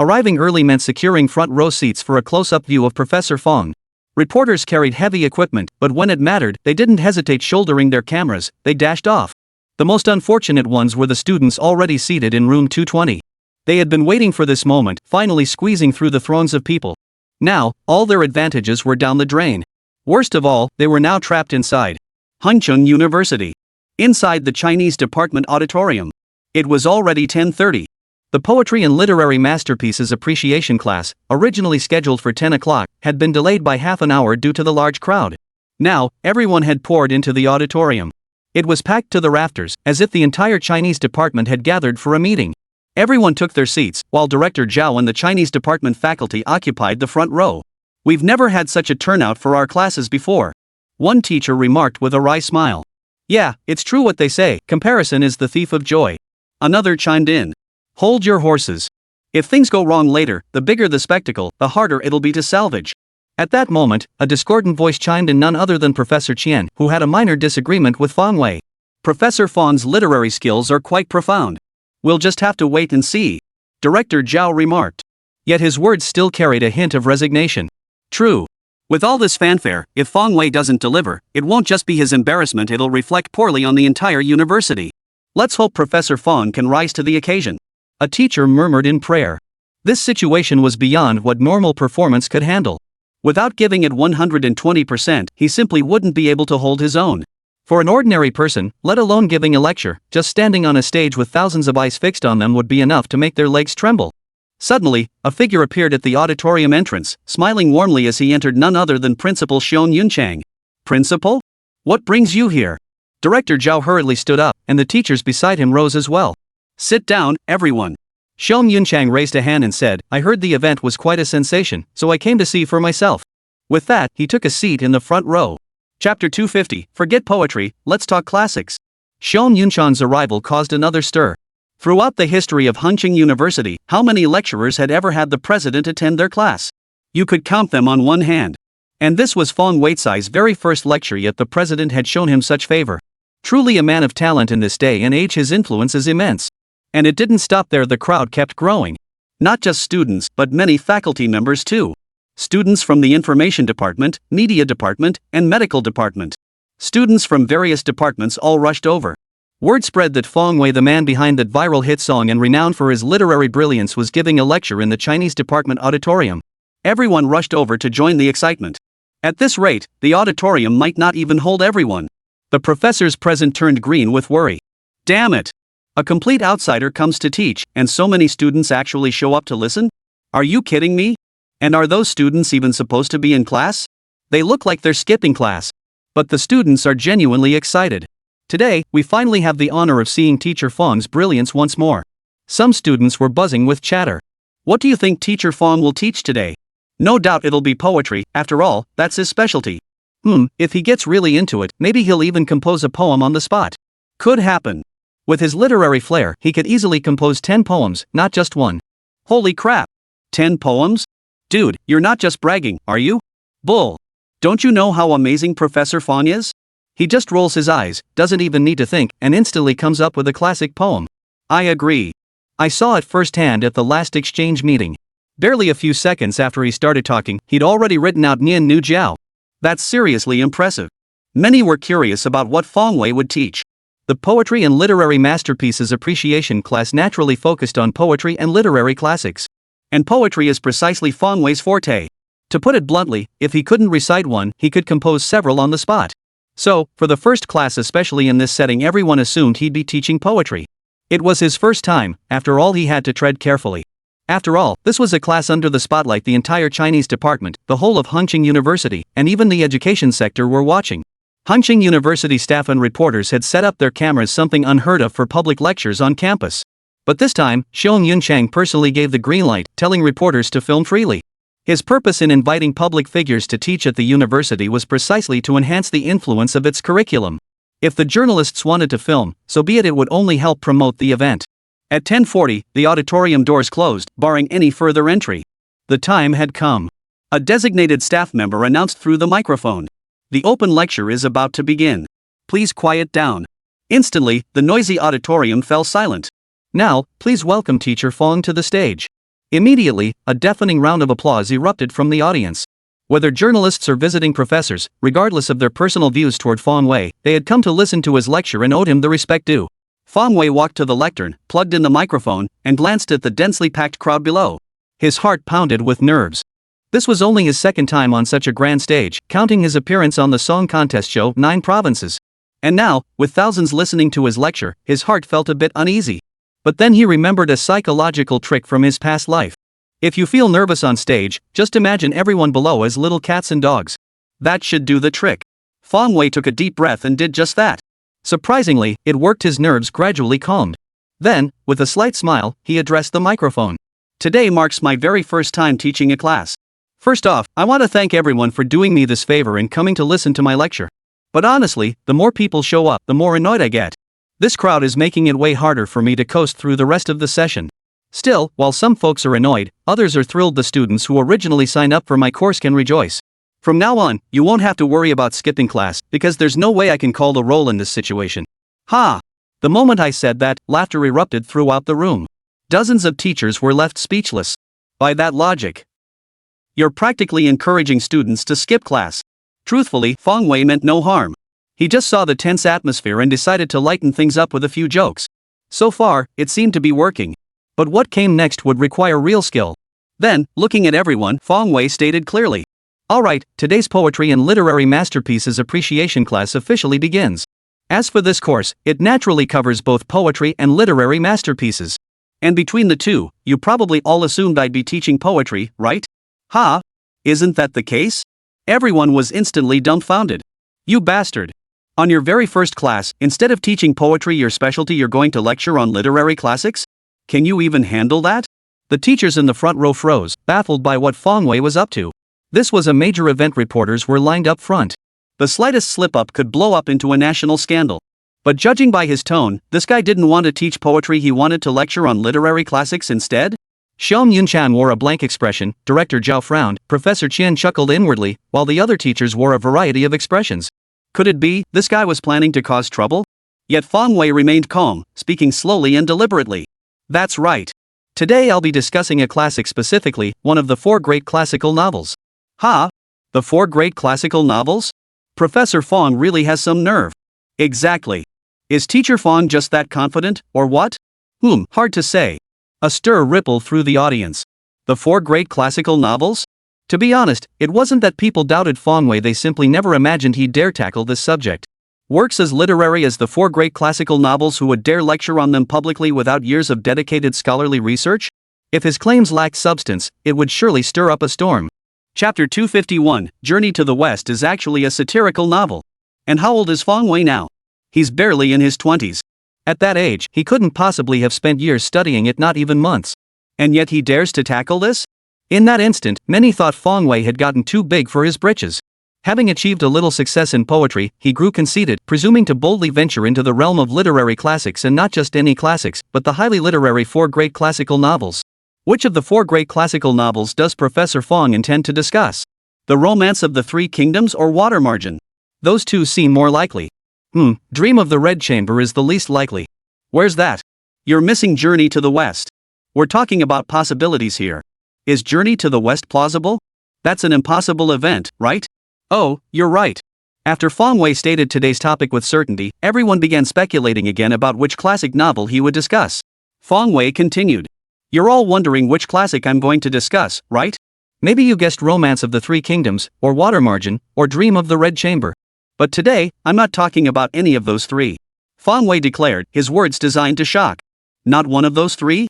Arriving early meant securing front row seats for a close-up view of Professor Fong. Reporters carried heavy equipment, but when it mattered, they didn't hesitate. Shouldering their cameras, they dashed off. The most unfortunate ones were the students already seated in room 220. They had been waiting for this moment, finally squeezing through the throngs of people. Now, all their advantages were down the drain. Worst of all, they were now trapped inside Hangzhou University. Inside the Chinese department auditorium. It was already 10:30. The Poetry and Literary Masterpieces Appreciation class, originally scheduled for 10 o'clock, had been delayed by half an hour due to the large crowd. Now, everyone had poured into the auditorium. It was packed to the rafters, as if the entire Chinese department had gathered for a meeting. Everyone took their seats, while Director Zhao and the Chinese department faculty occupied the front row. We've never had such a turnout for our classes before. One teacher remarked with a wry smile. Yeah, it's true what they say, comparison is the thief of joy. Another chimed in. Hold your horses. If things go wrong later, the bigger the spectacle, the harder it'll be to salvage. At that moment, a discordant voice chimed in, none other than Professor Qian, who had a minor disagreement with Fong Wei. Professor Fong's literary skills are quite profound. We'll just have to wait and see. Director Zhao remarked. Yet his words still carried a hint of resignation. True. With all this fanfare, if Fong Wei doesn't deliver, it won't just be his embarrassment, it'll reflect poorly on the entire university. Let's hope Professor Fong can rise to the occasion. A teacher murmured in prayer. This situation was beyond what normal performance could handle. Without giving it 120%, he simply wouldn't be able to hold his own. For an ordinary person, let alone giving a lecture, just standing on a stage with thousands of eyes fixed on them would be enough to make their legs tremble. Suddenly, a figure appeared at the auditorium entrance, smiling warmly as he entered, none other than Principal Xiong Yunchang. Principal? What brings you here? Director Zhao hurriedly stood up, and the teachers beside him rose as well. Sit down, everyone. Xiong Yunchang raised a hand and said, I heard the event was quite a sensation, so I came to see for myself. With that, he took a seat in the front row. Chapter 250, Forget Poetry, Let's Talk Classics. Xiong Yunchang's arrival caused another stir. Throughout the history of Hangzhou University, how many lecturers had ever had the president attend their class? You could count them on one hand. And this was Fong Weicai's very first lecture, yet the president had shown him such favor. Truly a man of talent in this day and age, his influence is immense. And it didn't stop there, the crowd kept growing. Not just students, but many faculty members too. Students from the Information Department, Media Department, and Medical Department. Students from various departments all rushed over. Word spread that Fong Wei, the man behind that viral hit song and renowned for his literary brilliance, was giving a lecture in the Chinese department auditorium. Everyone rushed over to join the excitement. At this rate, the auditorium might not even hold everyone. The professors present turned green with worry. Damn it! A complete outsider comes to teach, and so many students actually show up to listen? Are you kidding me? And are those students even supposed to be in class? They look like they're skipping class. But the students are genuinely excited. Today, we finally have the honor of seeing Teacher Fong's brilliance once more. Some students were buzzing with chatter. What do you think Teacher Fong will teach today? No doubt it'll be poetry, after all, that's his specialty. If he gets really into it, maybe he'll even compose a poem on the spot. Could happen. With his literary flair, he could easily compose 10 poems, not just one. Holy crap! 10 poems? Dude, you're not just bragging, are you? Bull. Don't you know how amazing Professor Fong is? He just rolls his eyes, doesn't even need to think, and instantly comes up with a classic poem. I agree. I saw it firsthand at the last exchange meeting. Barely a few seconds after he started talking, he'd already written out Nian Nu Jiao. That's seriously impressive. Many were curious about what Fong Wei would teach. The Poetry and Literary Masterpieces Appreciation class naturally focused on poetry and literary classics. And poetry is precisely Fong Wei's forte. To put it bluntly, if he couldn't recite one, he could compose several on the spot. So, for the first class, especially in this setting, everyone assumed he'd be teaching poetry. It was his first time, after all, he had to tread carefully. After all, this was a class under the spotlight. The entire Chinese department, the whole of Hengqin University, and even the education sector were watching. Hengqin University staff and reporters had set up their cameras, something unheard of for public lectures on campus. But this time, Xiong Yunchang personally gave the green light, telling reporters to film freely. His purpose in inviting public figures to teach at the university was precisely to enhance the influence of its curriculum. If the journalists wanted to film, so be it, it would only help promote the event. At 10:40, the auditorium doors closed, barring any further entry. The time had come. A designated staff member announced through the microphone. The open lecture is about to begin. Please quiet down. Instantly, the noisy auditorium fell silent. Now, please welcome Teacher Fong to the stage. Immediately, a deafening round of applause erupted from the audience. Whether journalists or visiting professors, regardless of their personal views toward Fong Wei, they had come to listen to his lecture and owed him the respect due. Fong Wei walked to the lectern, plugged in the microphone, and glanced at the densely packed crowd below. His heart pounded with nerves. This was only his second time on such a grand stage, counting his appearance on the song contest show 9 Provinces. And now, with thousands listening to his lecture, his heart felt a bit uneasy. But then he remembered a psychological trick from his past life. If you feel nervous on stage, just imagine everyone below as little cats and dogs. That should do the trick. Fong Wei took a deep breath and did just that. Surprisingly, it worked. His nerves gradually calmed. Then, with a slight smile, he addressed the microphone. Today marks my very first time teaching a class. First off, I want to thank everyone for doing me this favor and coming to listen to my lecture. But honestly, the more people show up, the more annoyed I get. This crowd is making it way harder for me to coast through the rest of the session. Still, while some folks are annoyed, others are thrilled. The students who originally signed up for my course can rejoice. From now on, you won't have to worry about skipping class, because there's no way I can call the roll in this situation. Ha! The moment I said that, laughter erupted throughout the room. Dozens of teachers were left speechless. By that logic, you're practically encouraging students to skip class. Truthfully, Fong Wei meant no harm. He just saw the tense atmosphere and decided to lighten things up with a few jokes. So far, it seemed to be working. But what came next would require real skill. Then, looking at everyone, Fong Wei stated clearly. Alright, today's Poetry and Literary Masterpieces Appreciation class officially begins. As for this course, it naturally covers both poetry and literary masterpieces. And between the two, you probably all assumed I'd be teaching poetry, right? Ha! Isn't that the case? Everyone was instantly dumbfounded. You bastard! On your very first class, instead of teaching poetry, your specialty, you're going to lecture on literary classics? Can you even handle that? The teachers in the front row froze, baffled by what Fong Wei was up to. This was a major event. Reporters were lined up front. The slightest slip-up could blow up into a national scandal. But judging by his tone, this guy didn't want to teach poetry, he wanted to lecture on literary classics instead? Xiong Yunchan wore a blank expression, Director Zhao frowned, Professor Qian chuckled inwardly, while the other teachers wore a variety of expressions. Could it be, this guy was planning to cause trouble? Yet Fong Wei remained calm, speaking slowly and deliberately. That's right. Today I'll be discussing a classic, specifically, one of the 4 great classical novels. Ha! The 4 great classical novels? Professor Fong really has some nerve. Exactly. Is Teacher Fong just that confident, or what? Hard to say. A stir rippled through the audience. The 4 great classical novels? To be honest, it wasn't that people doubted Fong Wei, they simply never imagined he'd dare tackle this subject. Works as literary as the 4 great classical novels, who would dare lecture on them publicly without years of dedicated scholarly research? If his claims lacked substance, it would surely stir up a storm. Chapter 251, Journey to the West, is actually a satirical novel. And how old is Fong Wei now? He's barely in his 20s. At that age, he couldn't possibly have spent years studying it, not even months. And yet he dares to tackle this? In that instant, many thought Fong Wei had gotten too big for his britches. Having achieved a little success in poetry, he grew conceited, presuming to boldly venture into the realm of literary classics, and not just any classics, but the highly literary 4 great classical novels. Which of the 4 great classical novels does Professor Fong intend to discuss? The Romance of the 3 Kingdoms or Water Margin? Those two seem more likely. Dream of the Red Chamber is the least likely. Where's that? You're missing Journey to the West. We're talking about possibilities here. Is Journey to the West plausible? That's an impossible event, right? Oh, you're right. After Fong Wei stated today's topic with certainty, everyone began speculating again about which classic novel he would discuss. Fong Wei continued. You're all wondering which classic I'm going to discuss, right? Maybe you guessed Romance of the 3 Kingdoms, or Water Margin, or Dream of the Red Chamber. But today, I'm not talking about any of those 3. Fong Wei declared, his words designed to shock. Not one of those 3?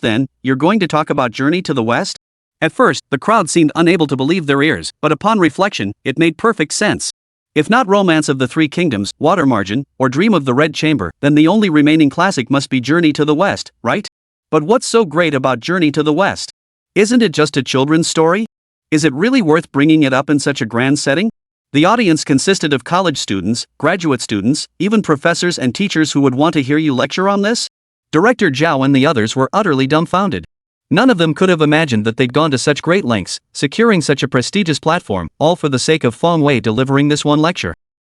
Then, you're going to talk about Journey to the West? At first, the crowd seemed unable to believe their ears, but upon reflection, it made perfect sense. If not Romance of the 3 Kingdoms, Water Margin, or Dream of the Red Chamber, then the only remaining classic must be Journey to the West, right? But what's so great about Journey to the West? Isn't it just a children's story? Is it really worth bringing it up in such a grand setting? The audience consisted of college students, graduate students, even professors and teachers who would want to hear you lecture on this? Director Zhao and the others were utterly dumbfounded. None of them could have imagined that they'd gone to such great lengths, securing such a prestigious platform, all for the sake of Fong Wei delivering this one lecture.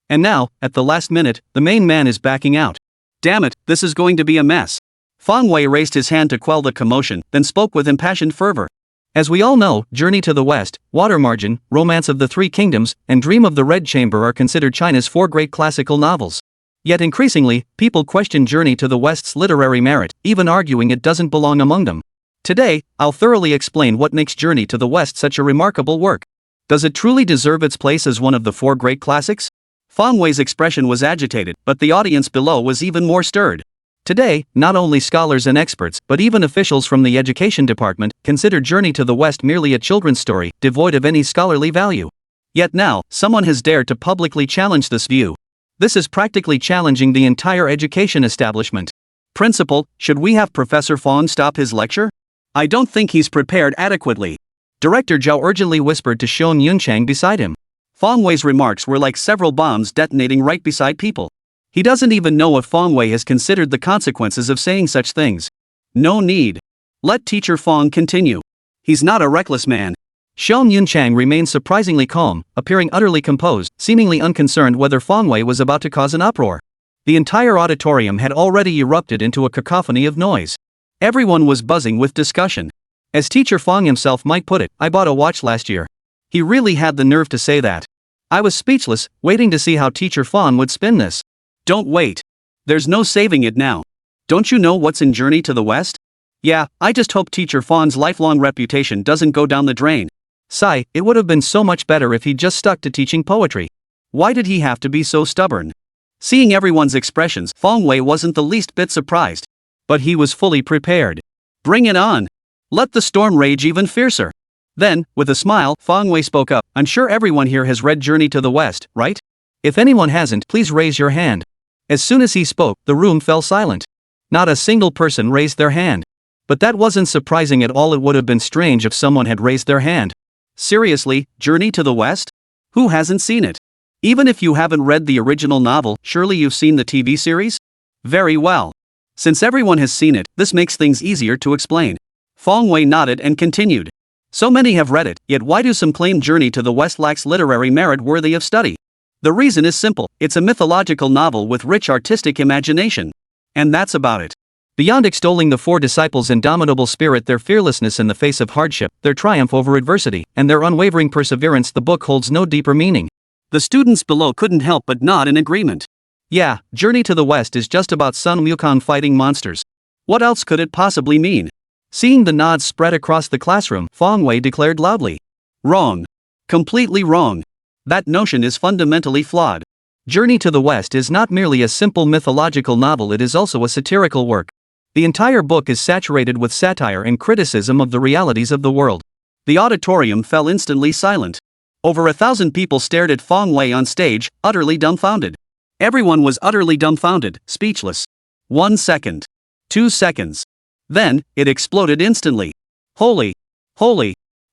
And now, at the last minute, the main man is backing out. Damn it, this is going to be a mess. Fong Wei raised his hand to quell the commotion, then spoke with impassioned fervor. As we all know, Journey to the West, Water Margin, Romance of the 3 Kingdoms, and Dream of the Red Chamber are considered China's 4 great classical novels. Yet increasingly, people question Journey to the West's literary merit, even arguing it doesn't belong among them. Today, I'll thoroughly explain what makes Journey to the West such a remarkable work. Does it truly deserve its place as one of the 4 great classics? Fong Wei's expression was agitated, but the audience below was even more stirred. Today, not only scholars and experts, but even officials from the education department, consider Journey to the West merely a children's story, devoid of any scholarly value. Yet now, someone has dared to publicly challenge this view. This is practically challenging the entire education establishment. Principal, should we have Professor Fong stop his lecture? I don't think he's prepared adequately. Director Zhao urgently whispered to Shon Yunchang beside him. Fong Wei's remarks were like several bombs detonating right beside people. He doesn't even know if Fong Wei has considered the consequences of saying such things. No need. Let Teacher Fong continue. He's not a reckless man. Shon Yunchang remained surprisingly calm, appearing utterly composed, seemingly unconcerned whether Fong Wei was about to cause an uproar. The entire auditorium had already erupted into a cacophony of noise. Everyone was buzzing with discussion. As Teacher Fong himself might put it, I bought a watch last year. He really had the nerve to say that. I was speechless, waiting to see how Teacher Fong would spin this. Don't wait. There's no saving it now. Don't you know what's in Journey to the West? Yeah, I just hope Teacher Fong's lifelong reputation doesn't go down the drain. Sigh, it would have been so much better if he'd just stuck to teaching poetry. Why did he have to be so stubborn? Seeing everyone's expressions, Fong Wei wasn't the least bit surprised. But he was fully prepared. Bring it on. Let the storm rage even fiercer. Then, with a smile, Fong Wei spoke up. I'm sure everyone here has read Journey to the West, right? If anyone hasn't, please raise your hand. As soon as he spoke, the room fell silent. Not a single person raised their hand. But that wasn't surprising at all. It would have been strange if someone had raised their hand. Seriously, Journey to the West? Who hasn't seen it? Even if you haven't read the original novel, surely you've seen the TV series? Very well. Since everyone has seen it, this makes things easier to explain. Fong Wei nodded and continued. So many have read it, yet why do some claim Journey to the West lacks literary merit worthy of study? The reason is simple, it's a mythological novel with rich artistic imagination. And that's about it. Beyond extolling the 4 disciples' indomitable spirit, their fearlessness in the face of hardship, their triumph over adversity, and their unwavering perseverance, the book holds no deeper meaning. The students below couldn't help but nod in agreement. Yeah, Journey to the West is just about Sun Wukong fighting monsters. What else could it possibly mean? Seeing the nods spread across the classroom, Fong Wei declared loudly. Wrong. Completely wrong. That notion is fundamentally flawed. Journey to the West is not merely a simple mythological novel, it is also a satirical work. The entire book is saturated with satire and criticism of the realities of the world. The auditorium fell instantly silent. Over 1,000 people stared at Fong Wei on stage, utterly dumbfounded. Everyone was utterly dumbfounded, speechless. 1 second. 2 seconds. Then, it exploded instantly. Holy.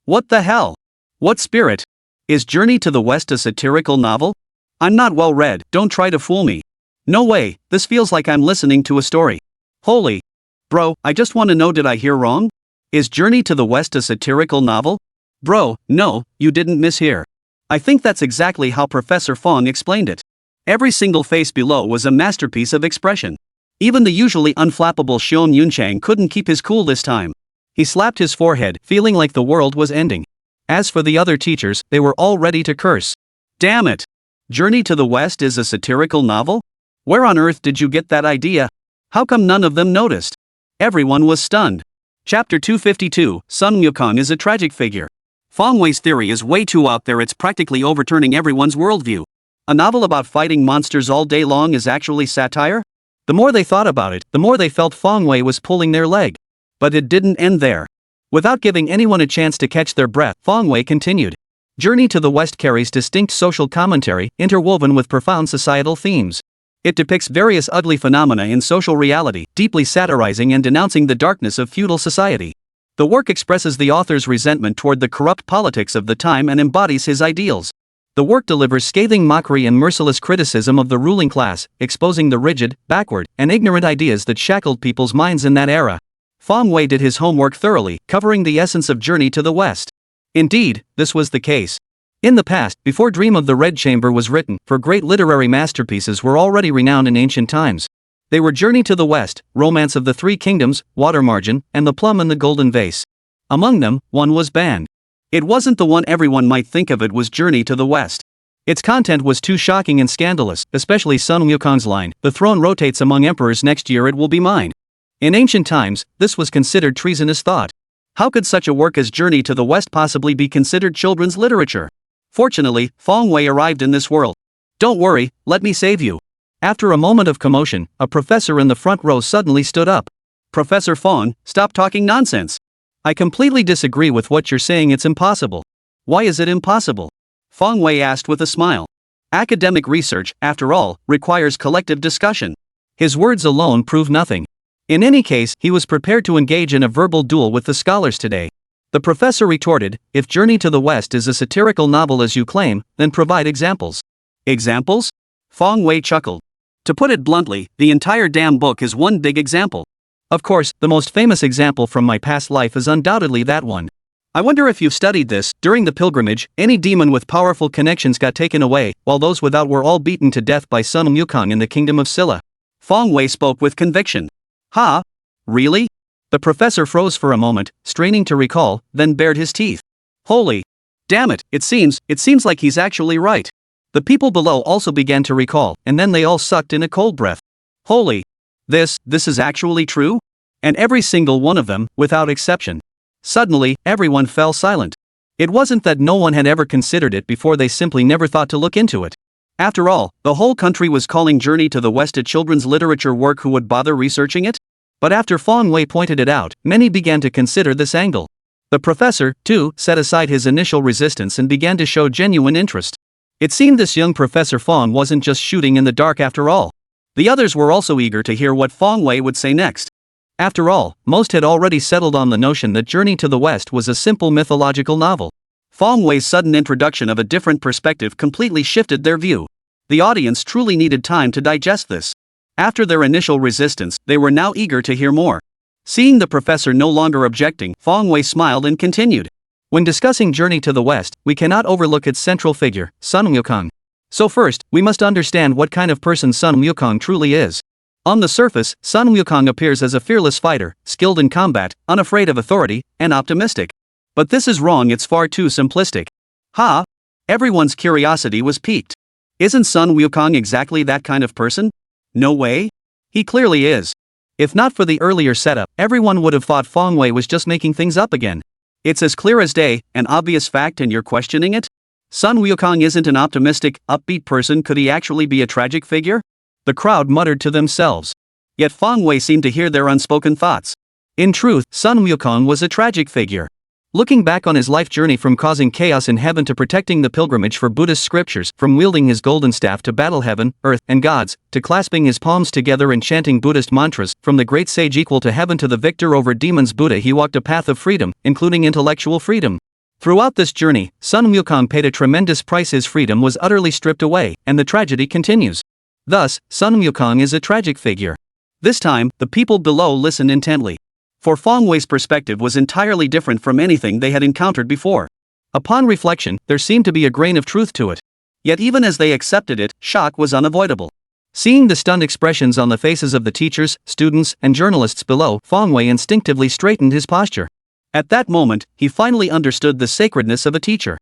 What the hell? What spirit? Is Journey to the West a satirical novel? I'm not well read, don't try to fool me. No way, this feels like I'm listening to a story. Holy. Bro, I just want to know, did I hear wrong? Is Journey to the West a satirical novel? Bro, no, you didn't mishear. I think that's exactly how Professor Fong explained it. Every single face below was a masterpiece of expression. Even the usually unflappable Xiong Yunchang couldn't keep his cool this time. He slapped his forehead, feeling like the world was ending. As for the other teachers, they were all ready to curse. Damn it! Journey to the West is a satirical novel? Where on earth did you get that idea? How come none of them noticed? Everyone was stunned. Chapter 252, Sun Wukong is a tragic figure. Fong Wei's theory is way too out there, it's practically overturning everyone's worldview. A novel about fighting monsters all day long is actually satire? The more they thought about it, the more they felt Fong Wei was pulling their leg. But it didn't end there. Without giving anyone a chance to catch their breath, Fong Wei continued. Journey to the West carries distinct social commentary, interwoven with profound societal themes. It depicts various ugly phenomena in social reality, deeply satirizing and denouncing the darkness of feudal society. The work expresses the author's resentment toward the corrupt politics of the time and embodies his ideals. The work delivers scathing mockery and merciless criticism of the ruling class, exposing the rigid, backward, and ignorant ideas that shackled people's minds in that era. Fong Wei did his homework thoroughly, covering the essence of Journey to the West. Indeed, this was the case. In the past, before Dream of the Red Chamber was written, for great literary masterpieces were already renowned in ancient times. They were Journey to the West, Romance of the Three Kingdoms, Water Margin, and The Plum and the Golden Vase. Among them, one was banned. It wasn't the one everyone might think of, it was Journey to the West. Its content was too shocking and scandalous, especially Sun Wukong's line, "The throne rotates among emperors, next year it will be mine." In ancient times, this was considered treasonous thought. How could such a work as Journey to the West possibly be considered children's literature? Fortunately, Fong Wei arrived in this world. Don't worry, let me save you. After a moment of commotion, a professor in the front row suddenly stood up. Professor Fong, stop talking nonsense. I completely disagree with what you're saying, it's impossible. Why is it impossible? Fong Wei asked with a smile. Academic research, after all, requires collective discussion. His words alone prove nothing. In any case, he was prepared to engage in a verbal duel with the scholars today. The professor retorted, "If Journey to the West is a satirical novel as you claim, then provide examples." Examples? Fong Wei chuckled. To put it bluntly, the entire damn book is one big example. Of course, the most famous example from my past life is undoubtedly that one. I wonder if you've studied this. During the pilgrimage, any demon with powerful connections got taken away, while those without were all beaten to death by Sun Wukong in the kingdom of Silla. Fong Wei spoke with conviction. Ha? Really? The professor froze for a moment, straining to recall, then bared his teeth. Holy. Damn it, it seems like he's actually right. The people below also began to recall, and then they all sucked in a cold breath. Holy. This is actually true? And every single one of them, without exception. Suddenly, everyone fell silent. It wasn't that no one had ever considered it before, they simply never thought to look into it. After all, the whole country was calling Journey to the West a children's literature work, who would bother researching it? But after Fong Wei pointed it out, many began to consider this angle. The professor, too, set aside his initial resistance and began to show genuine interest. It seemed this young Professor Fong wasn't just shooting in the dark after all. The others were also eager to hear what Fong Wei would say next. After all, most had already settled on the notion that Journey to the West was a simple mythological novel. Fong Wei's sudden introduction of a different perspective completely shifted their view. The audience truly needed time to digest this. After their initial resistance, they were now eager to hear more. Seeing the professor no longer objecting, Fong Wei smiled and continued. When discussing Journey to the West, we cannot overlook its central figure, Sun Wukong. So first, we must understand what kind of person Sun Wukong truly is. On the surface, Sun Wukong appears as a fearless fighter, skilled in combat, unafraid of authority, and optimistic. But this is wrong, it's far too simplistic. Ha! Everyone's curiosity was piqued. Isn't Sun Wukong exactly that kind of person? No way? He clearly is. If not for the earlier setup, everyone would have thought Feng Wei was just making things up again. It's as clear as day, an obvious fact, and you're questioning it? Sun Wukong isn't an optimistic, upbeat person. Could he actually be a tragic figure? The crowd muttered to themselves. Yet Feng Wei seemed to hear their unspoken thoughts. In truth, Sun Wukong was a tragic figure. Looking back on his life journey from causing chaos in heaven to protecting the pilgrimage for Buddhist scriptures, from wielding his golden staff to battle heaven, earth, and gods, to clasping his palms together and chanting Buddhist mantras, from the great sage equal to heaven to the victor over demons Buddha, he walked a path of freedom, including intellectual freedom. Throughout this journey, Sun Wukong paid a tremendous price. His freedom was utterly stripped away, and the tragedy continues. Thus, Sun Wukong is a tragic figure. This time, the people below listened intently. For Feng Wei's perspective was entirely different from anything they had encountered before. Upon reflection, there seemed to be a grain of truth to it. Yet even as they accepted it, shock was unavoidable. Seeing the stunned expressions on the faces of the teachers, students, and journalists below, Feng Wei instinctively straightened his posture. At that moment, he finally understood the sacredness of a teacher.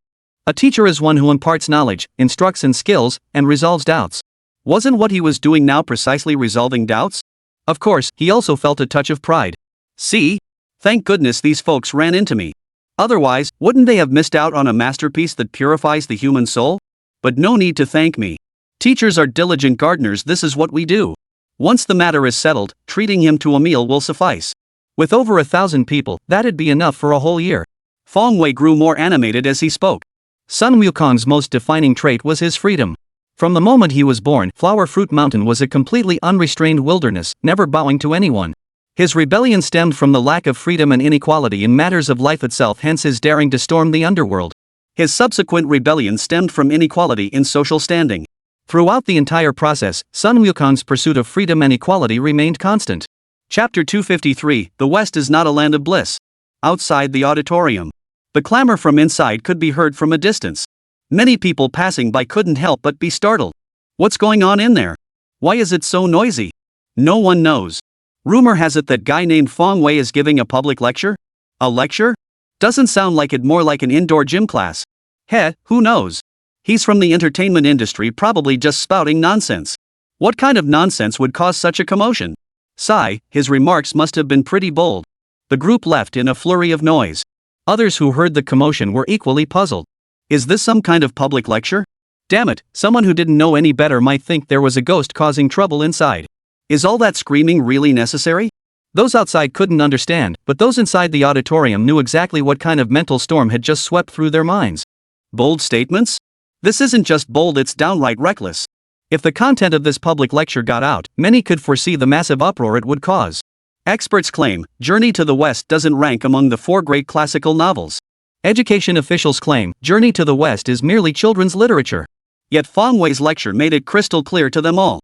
A teacher is one who imparts knowledge, instructs in skills, and resolves doubts. Wasn't what he was doing now precisely resolving doubts? Of course, he also felt a touch of pride. See? Thank goodness these folks ran into me. Otherwise, wouldn't they have missed out on a masterpiece that purifies the human soul? But no need to thank me. Teachers are diligent gardeners. This is what we do. Once the matter is settled, treating him to a meal will suffice. With over 1,000 people, that'd be enough for a whole year. Feng Wei grew more animated as he spoke. Sun Wukong's most defining trait was his freedom. From the moment he was born, Flower Fruit Mountain was a completely unrestrained wilderness, never bowing to anyone. His rebellion stemmed from the lack of freedom and inequality in matters of life itself, hence his daring to storm the underworld. His subsequent rebellion stemmed from inequality in social standing. Throughout the entire process, Sun Wukong's pursuit of freedom and equality remained constant. Chapter 253, The West is not a land of bliss. Outside the auditorium. The clamor from inside could be heard from a distance. Many people passing by couldn't help but be startled. What's going on in there? Why is it so noisy? No one knows. Rumor has it that guy named Feng Wei is giving a public lecture? A lecture? Doesn't sound like it, more like an indoor gym class. Who knows? He's from the entertainment industry, probably just spouting nonsense. What kind of nonsense would cause such a commotion? Sigh, his remarks must have been pretty bold. The group left in a flurry of noise. Others who heard the commotion were equally puzzled. Is this some kind of public lecture? Damn it, someone who didn't know any better might think there was a ghost causing trouble inside. Is all that screaming really necessary? Those outside couldn't understand, but those inside the auditorium knew exactly what kind of mental storm had just swept through their minds. Bold statements? This isn't just bold, it's downright reckless. If the content of this public lecture got out, many could foresee the massive uproar it would cause. Experts claim, Journey to the West doesn't rank among the 4 great classical novels. Education officials claim, Journey to the West is merely children's literature. Yet Feng Wei's lecture made it crystal clear to them all.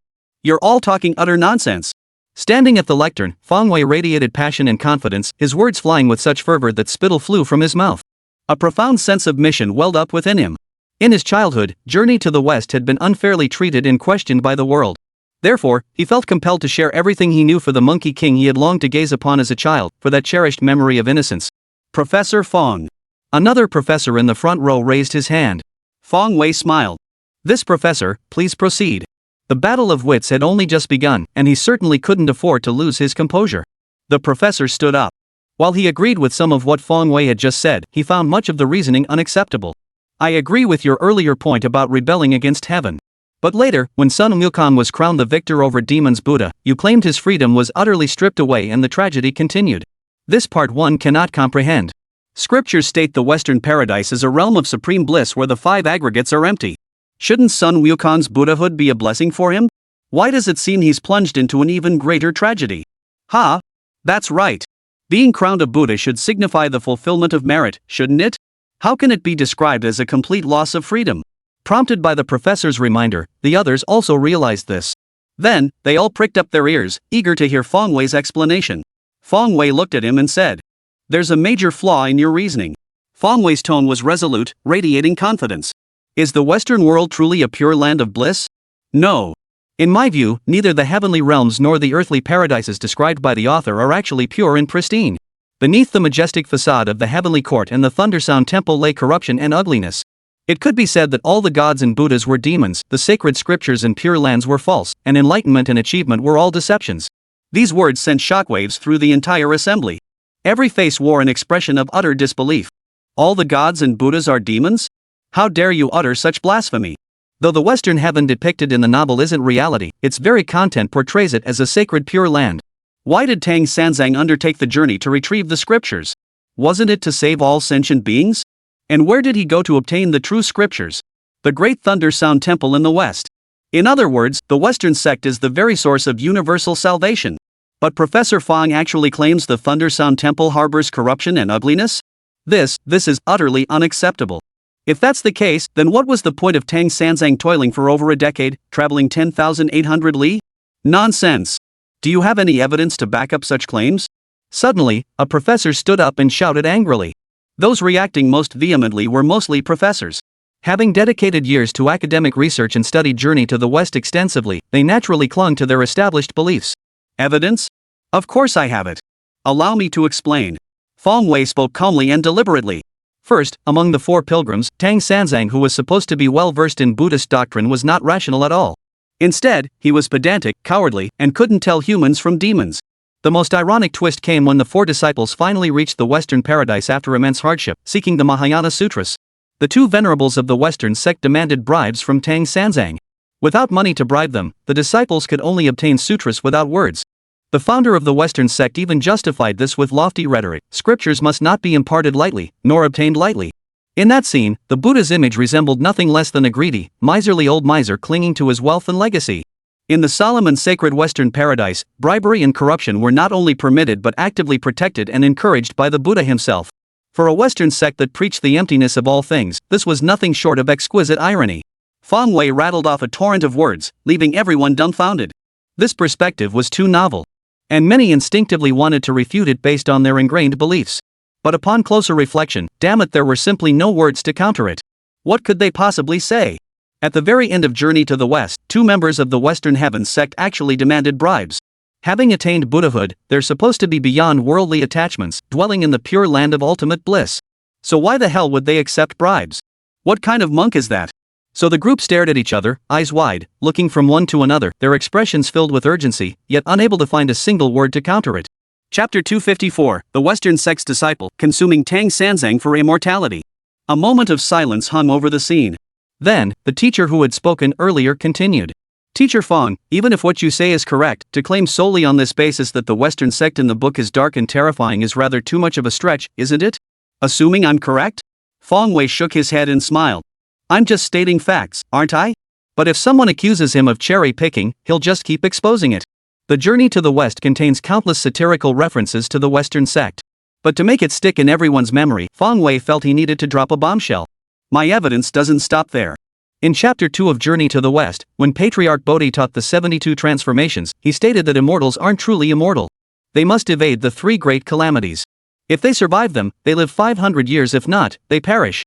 You're all talking utter nonsense. Standing at the lectern, Feng Wei radiated passion and confidence, his words flying with such fervor that spittle flew from his mouth. A profound sense of mission welled up within him. In his childhood, Journey to the West had been unfairly treated and questioned by the world. Therefore, he felt compelled to share everything he knew for the Monkey King he had longed to gaze upon as a child, for that cherished memory of innocence. Professor Feng. Another professor in the front row raised his hand. Feng Wei smiled. This professor, please proceed. The battle of wits had only just begun, and he certainly couldn't afford to lose his composure. The professor stood up. While he agreed with some of what Feng Wei had just said, he found much of the reasoning unacceptable. I agree with your earlier point about rebelling against heaven. But later, when Sun Wukong was crowned the victor over demons Buddha, you claimed his freedom was utterly stripped away and the tragedy continued. This part one cannot comprehend. Scriptures state the Western paradise is a realm of supreme bliss where the 5 aggregates are empty. Shouldn't Sun Wukong's Buddhahood be a blessing for him? Why does it seem he's plunged into an even greater tragedy? That's right. Being crowned a Buddha should signify the fulfillment of merit, shouldn't it? How can it be described as a complete loss of freedom? Prompted by the professor's reminder, the others also realized this. Then, they all pricked up their ears, eager to hear Feng Wei's explanation. Feng Wei looked at him and said, "There's a major flaw in your reasoning." Feng Wei's tone was resolute, radiating confidence. Is the Western world truly a pure land of bliss? No. In my view, neither the heavenly realms nor the earthly paradises described by the author are actually pure and pristine. Beneath the majestic facade of the heavenly court and the Thundersound temple lay corruption and ugliness. It could be said that all the gods and Buddhas were demons, the sacred scriptures and pure lands were false, and enlightenment and achievement were all deceptions. These words sent shockwaves through the entire assembly. Every face wore an expression of utter disbelief. All the gods and Buddhas are demons? How dare you utter such blasphemy? Though the Western heaven depicted in the novel isn't reality, its very content portrays it as a sacred pure land. Why did Tang Sanzang undertake the journey to retrieve the scriptures? Wasn't it to save all sentient beings? And where did he go to obtain the true scriptures? The Great Thunder Sound Temple in the West. In other words, the Western sect is the very source of universal salvation. But Professor Fang actually claims the Thunder Sound Temple harbors corruption and ugliness? This is utterly unacceptable. If that's the case, then what was the point of Tang Sanzang toiling for over a decade, traveling 10,800 li? Nonsense! Do you have any evidence to back up such claims? Suddenly, a professor stood up and shouted angrily. Those reacting most vehemently were mostly professors. Having dedicated years to academic research and studied Journey to the West extensively, they naturally clung to their established beliefs. Evidence? Of course I have it. Allow me to explain. Fang Wei spoke calmly and deliberately. First, among the four pilgrims, Tang Sanzang, who was supposed to be well versed in Buddhist doctrine, was not rational at all. Instead, he was pedantic, cowardly, and couldn't tell humans from demons. The most ironic twist came when the four disciples finally reached the Western paradise after immense hardship, seeking the Mahayana Sutras. The two venerables of the Western sect demanded bribes from Tang Sanzang. Without money to bribe them, the disciples could only obtain sutras without words. The founder of the Western sect even justified this with lofty rhetoric: scriptures must not be imparted lightly, nor obtained lightly. In that scene, the Buddha's image resembled nothing less than a greedy, miserly old miser clinging to his wealth and legacy. In the solemn and sacred Western paradise, bribery and corruption were not only permitted but actively protected and encouraged by the Buddha himself. For a Western sect that preached the emptiness of all things, this was nothing short of exquisite irony. Fang Wei rattled off a torrent of words, leaving everyone dumbfounded. This perspective was too novel, and many instinctively wanted to refute it based on their ingrained beliefs. But upon closer reflection, damn it, there were simply no words to counter it. What could they possibly say? At the very end of Journey to the West, two members of the Western Heavens sect actually demanded bribes. Having attained Buddhahood, they're supposed to be beyond worldly attachments, dwelling in the pure land of ultimate bliss. So why the hell would they accept bribes? What kind of monk is that? So the group stared at each other, eyes wide, looking from one to another, their expressions filled with urgency, yet unable to find a single word to counter it. Chapter 254, The Western Sect's Disciple, Consuming Tang Sanzang for Immortality. A moment of silence hung over the scene. Then, the teacher who had spoken earlier continued. Teacher Fang, even if what you say is correct, to claim solely on this basis that the Western sect in the book is dark and terrifying is rather too much of a stretch, isn't it? Assuming I'm correct? Fang Wei shook his head and smiled. I'm just stating facts, aren't I? But if someone accuses him of cherry-picking, he'll just keep exposing it. The Journey to the West contains countless satirical references to the Western sect. But to make it stick in everyone's memory, Fang Wei felt he needed to drop a bombshell. My evidence doesn't stop there. In Chapter 2 of Journey to the West, when Patriarch Bodhi taught the 72 transformations, he stated that immortals aren't truly immortal. They must evade the three great calamities. If they survive them, they live 500 years; if not, they perish.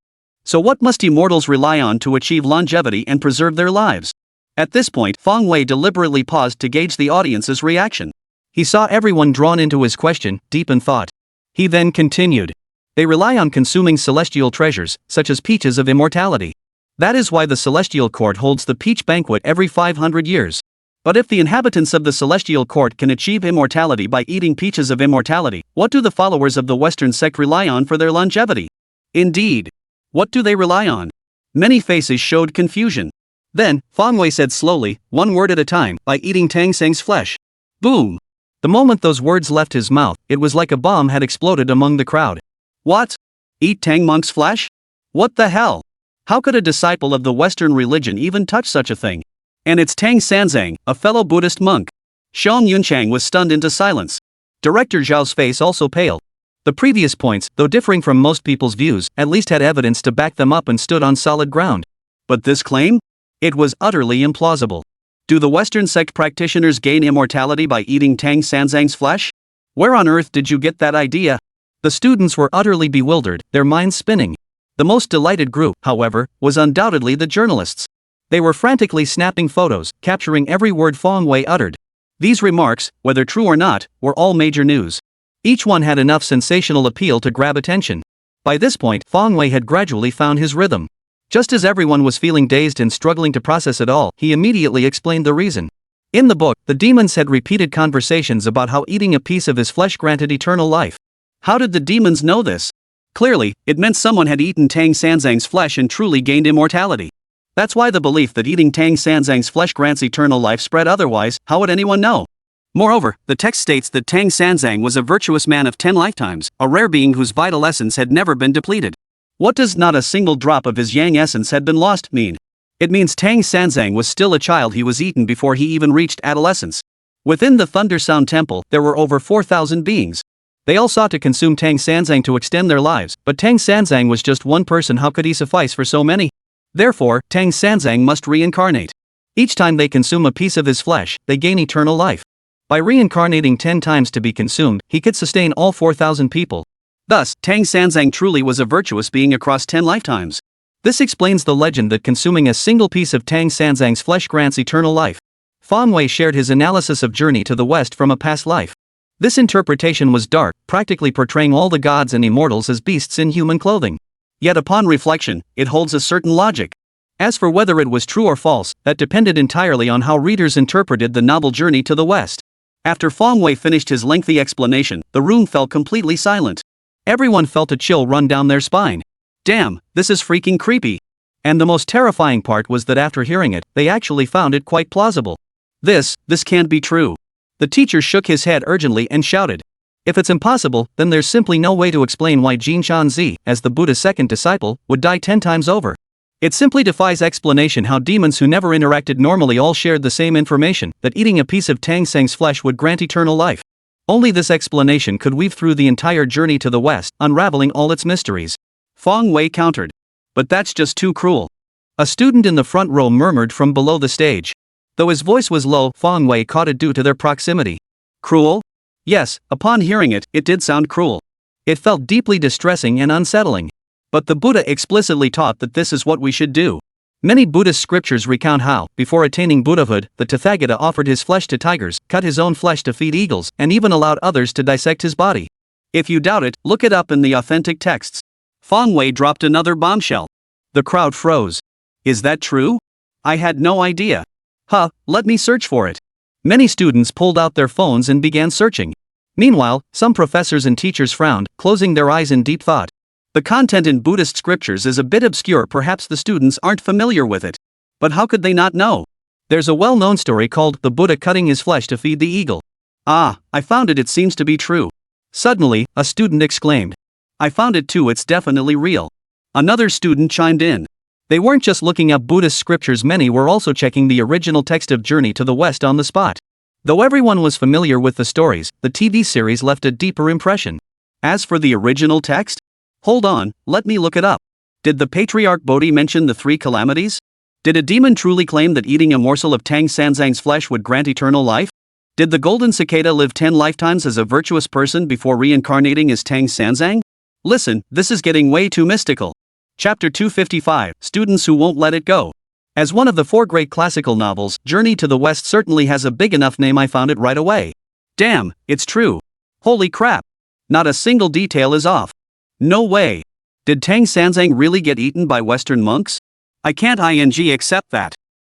So what must immortals rely on to achieve longevity and preserve their lives? At this point, Fang Wei deliberately paused to gauge the audience's reaction. He saw everyone drawn into his question, deep in thought. He then continued. They rely on consuming celestial treasures, such as peaches of immortality. That is why the celestial court holds the peach banquet every 500 years. But if the inhabitants of the celestial court can achieve immortality by eating peaches of immortality, what do the followers of the Western sect rely on for their longevity? Indeed. What do they rely on? Many faces showed confusion. Then, Fang Wei said slowly, one word at a time, by eating Tang Sang's flesh. Boom! The moment those words left his mouth, it was like a bomb had exploded among the crowd. What? Eat Tang monk's flesh? What the hell? How could a disciple of the Western religion even touch such a thing? And it's Tang Sanzang, a fellow Buddhist monk. Xiang Yunchang was stunned into silence. Director Zhao's face also paled. The previous points, though differing from most people's views, at least had evidence to back them up and stood on solid ground. But this claim? It was utterly implausible. Do the Western sect practitioners gain immortality by eating Tang Sanzang's flesh? Where on earth did you get that idea? The students were utterly bewildered, their minds spinning. The most delighted group, however, was undoubtedly the journalists. They were frantically snapping photos, capturing every word Fang Wei uttered. These remarks, whether true or not, were all major news. Each one had enough sensational appeal to grab attention. By this point, Fang Wei had gradually found his rhythm. Just as everyone was feeling dazed and struggling to process it all, he immediately explained the reason. In the book, the demons had repeated conversations about how eating a piece of his flesh granted eternal life. How did the demons know this? Clearly, it meant someone had eaten Tang Sanzang's flesh and truly gained immortality. That's why the belief that eating Tang Sanzang's flesh grants eternal life spread. Otherwise, how would anyone know? Moreover, the text states that Tang Sanzang was a virtuous man of 10 lifetimes, a rare being whose vital essence had never been depleted. What does not a single drop of his yang essence had been lost mean? It means Tang Sanzang was still a child. He was eaten before he even reached adolescence. Within the Thunder Sound Temple, there were over 4,000 beings. They all sought to consume Tang Sanzang to extend their lives, but Tang Sanzang was just one person. How could he suffice for so many? Therefore, Tang Sanzang must reincarnate. Each time they consume a piece of his flesh, they gain eternal life. By reincarnating 10 times to be consumed, he could sustain all 4,000 people. Thus, Tang Sanzang truly was a virtuous being across 10 lifetimes. This explains the legend that consuming a single piece of Tang Sanzang's flesh grants eternal life. Fang Wei shared his analysis of Journey to the West from a past life. This interpretation was dark, practically portraying all the gods and immortals as beasts in human clothing. Yet upon reflection, it holds a certain logic. As for whether it was true or false, that depended entirely on how readers interpreted the novel Journey to the West. After Fang Wei finished his lengthy explanation, the room fell completely silent. Everyone felt a chill run down their spine. Damn, this is freaking creepy. And the most terrifying part was that after hearing it, they actually found it quite plausible. This can't be true. The teacher shook his head urgently and shouted. If it's impossible, then there's simply no way to explain why Jin Shanzi, as the Buddha's second disciple, would die 10 times over. It simply defies explanation how demons who never interacted normally all shared the same information, that eating a piece of Tang Sang's flesh would grant eternal life. Only this explanation could weave through the entire Journey to the West, unraveling all its mysteries. Fang Wei countered. But that's just too cruel. A student in the front row murmured from below the stage. Though his voice was low, Fang Wei caught it due to their proximity. Cruel? Yes, upon hearing it, it did sound cruel. It felt deeply distressing and unsettling. But the Buddha explicitly taught that this is what we should do. Many Buddhist scriptures recount how, before attaining Buddhahood, the Tathagata offered his flesh to tigers, cut his own flesh to feed eagles, and even allowed others to dissect his body. If you doubt it, look it up in the authentic texts. Fang Wei dropped another bombshell. The crowd froze. Is that true? I had no idea. Let me search for it. Many students pulled out their phones and began searching. Meanwhile, some professors and teachers frowned, closing their eyes in deep thought. The content in Buddhist scriptures is a bit obscure. Perhaps the students aren't familiar with it. But how could they not know? There's a well-known story called The Buddha Cutting His Flesh to Feed the Eagle. Ah, I found it. It seems to be true. Suddenly, a student exclaimed. I found it too. It's definitely real. Another student chimed in. They weren't just looking up Buddhist scriptures, many were also checking the original text of Journey to the West on the spot. Though everyone was familiar with the stories, the TV series left a deeper impression. As for the original text? Hold on, let me look it up. Did the patriarch Bodhi mention the 3 calamities? Did a demon truly claim that eating a morsel of Tang Sanzang's flesh would grant eternal life? Did the golden cicada live 10 lifetimes as a virtuous person before reincarnating as Tang Sanzang? Listen, this is getting way too mystical. Chapter 255, Students Who Won't Let It Go. As one of the 4 great classical novels, Journey to the West certainly has a big enough name. I found it right away. Damn, it's true. Holy crap. Not a single detail is off. No way. Did Tang Sanzang really get eaten by Western monks? I can't accept that.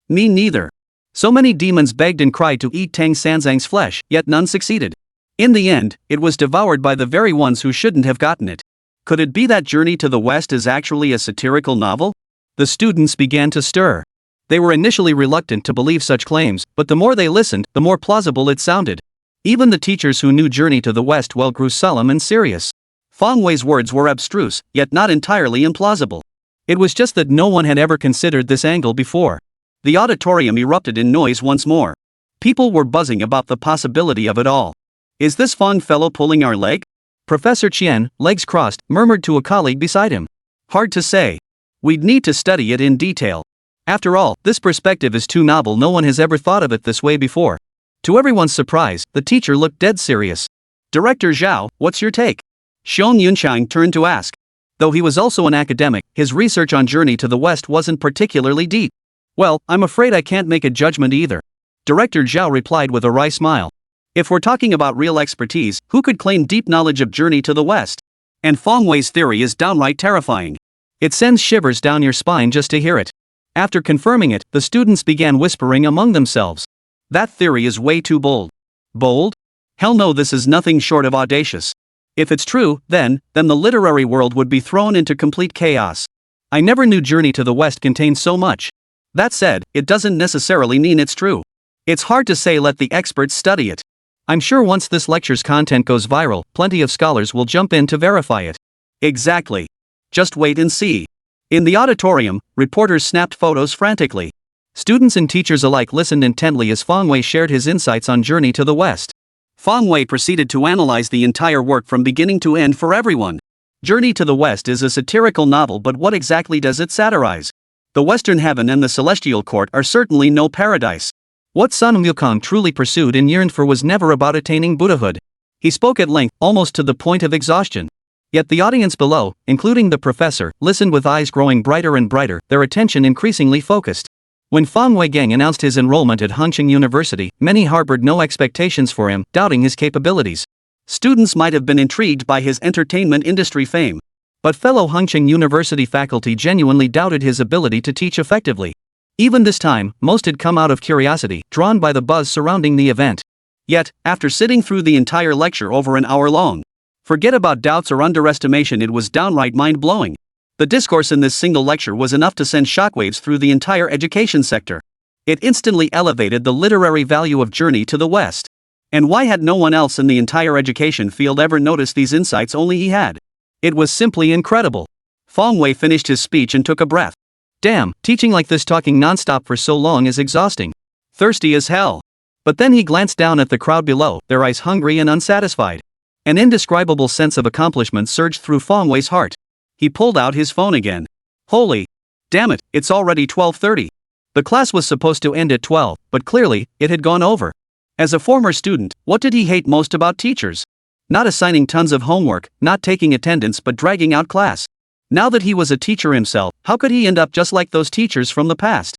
Me neither. So many demons begged and cried to eat Tang Sanzang's flesh, yet none succeeded. In the end, it was devoured by the very ones who shouldn't have gotten it. Could it be that Journey to the West is actually a satirical novel? The students began to stir. They were initially reluctant to believe such claims, but the more they listened, the more plausible it sounded. Even the teachers who knew Journey to the West well grew solemn and serious. Fang Wei's words were abstruse, yet not entirely implausible. It was just that no one had ever considered this angle before. The auditorium erupted in noise once more. People were buzzing about the possibility of it all. Is this Fang fellow pulling our leg? Professor Qian, legs crossed, murmured to a colleague beside him. Hard to say. We'd need to study it in detail. After all, this perspective is too novel. No one has ever thought of it this way before. To everyone's surprise, the teacher looked dead serious. Director Zhao, what's your take? Xiong Yunqiang turned to ask. Though he was also an academic, his research on Journey to the West wasn't particularly deep. Well, I'm afraid I can't make a judgment either. Director Zhao replied with a wry smile. If we're talking about real expertise, who could claim deep knowledge of Journey to the West? And Fang Wei's theory is downright terrifying. It sends shivers down your spine just to hear it. After confirming it, the students began whispering among themselves. That theory is way too bold. Bold? Hell no, this is nothing short of audacious. If it's true, then the literary world would be thrown into complete chaos. I never knew Journey to the West contained so much. That said, it doesn't necessarily mean it's true. It's hard to say, let the experts study it. I'm sure once this lecture's content goes viral, plenty of scholars will jump in to verify it. Exactly. Just wait and see. In the auditorium, reporters snapped photos frantically. Students and teachers alike listened intently as Fong Wei shared his insights on Journey to the West. Fong Wei proceeded to analyze the entire work from beginning to end for everyone. Journey to the West is a satirical novel, but what exactly does it satirize? The Western Heaven and the Celestial Court are certainly no paradise. What Sun Wukong truly pursued and yearned for was never about attaining Buddhahood. He spoke at length, almost to the point of exhaustion. Yet the audience below, including the professor, listened with eyes growing brighter and brighter, their attention increasingly focused. When Fong Wei Gang announced his enrollment at Hengqin University, many harbored no expectations for him, doubting his capabilities. Students might have been intrigued by his entertainment industry fame. But fellow Hengqin University faculty genuinely doubted his ability to teach effectively. Even this time, most had come out of curiosity, drawn by the buzz surrounding the event. Yet, after sitting through the entire lecture over an hour long, forget about doubts or underestimation, it was downright mind-blowing. The discourse in this single lecture was enough to send shockwaves through the entire education sector. It instantly elevated the literary value of Journey to the West. And why had no one else in the entire education field ever noticed these insights? Only he had. It was simply incredible. Fong Wei finished his speech and took a breath. Damn, teaching like this, talking nonstop for so long, is exhausting. Thirsty as hell. But then he glanced down at the crowd below, their eyes hungry and unsatisfied. An indescribable sense of accomplishment surged through Fong Wei's heart. He pulled out his phone again. Holy damn it, it's already 12:30. The class was supposed to end at 12, but clearly, it had gone over. As a former student, what did he hate most about teachers? Not assigning tons of homework, not taking attendance, but dragging out class. Now that he was a teacher himself, how could he end up just like those teachers from the past?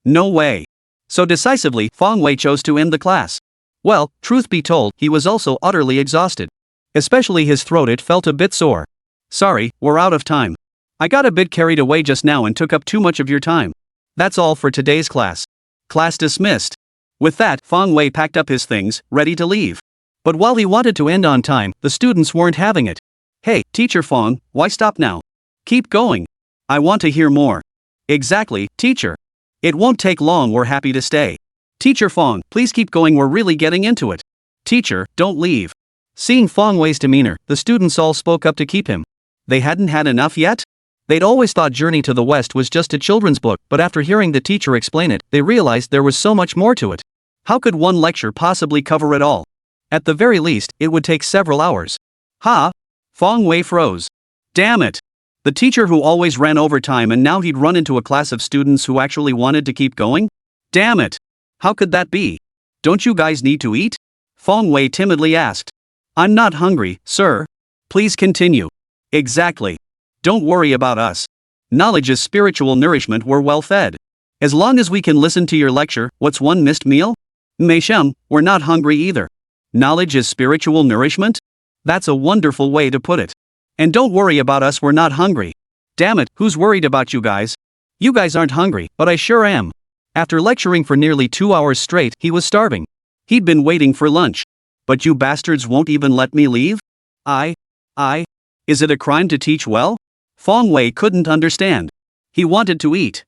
No way. So decisively, Fong Wei chose to end the class. Well, truth be told, he was also utterly exhausted. Especially his throat, it felt a bit sore. Sorry, we're out of time. I got a bit carried away just now and took up too much of your time. That's all for today's class. Class dismissed. With that, Fong Wei packed up his things, ready to leave. But while he wanted to end on time, the students weren't having it. Hey, Teacher Fong, why stop now? Keep going. I want to hear more. Exactly, teacher. It won't take long, we're happy to stay. Teacher Fong, please keep going, we're really getting into it. Teacher, don't leave. Seeing Fong Wei's demeanor, the students all spoke up to keep him. They hadn't had enough yet? They'd always thought Journey to the West was just a children's book, but after hearing the teacher explain it, they realized there was so much more to it. How could one lecture possibly cover it all? At the very least, it would take several hours. Ha! Fong Wei froze. Damn it! The teacher who always ran over time, and now he'd run into a class of students who actually wanted to keep going? Damn it! How could that be? Don't you guys need to eat? Fong Wei timidly asked. I'm not hungry, sir. Please continue. Exactly. Don't worry about us. Knowledge is spiritual nourishment, we're well fed. As long as we can listen to your lecture, what's one missed meal? Mei Shem, we're not hungry either. Knowledge is spiritual nourishment? That's a wonderful way to put it. And don't worry about us, we're not hungry. Damn it, who's worried about you guys? You guys aren't hungry, but I sure am. After lecturing for nearly 2 hours straight, he was starving. He'd been waiting for lunch. But you bastards won't even let me leave? Is it a crime to teach well? Fong Wei couldn't understand. He wanted to eat.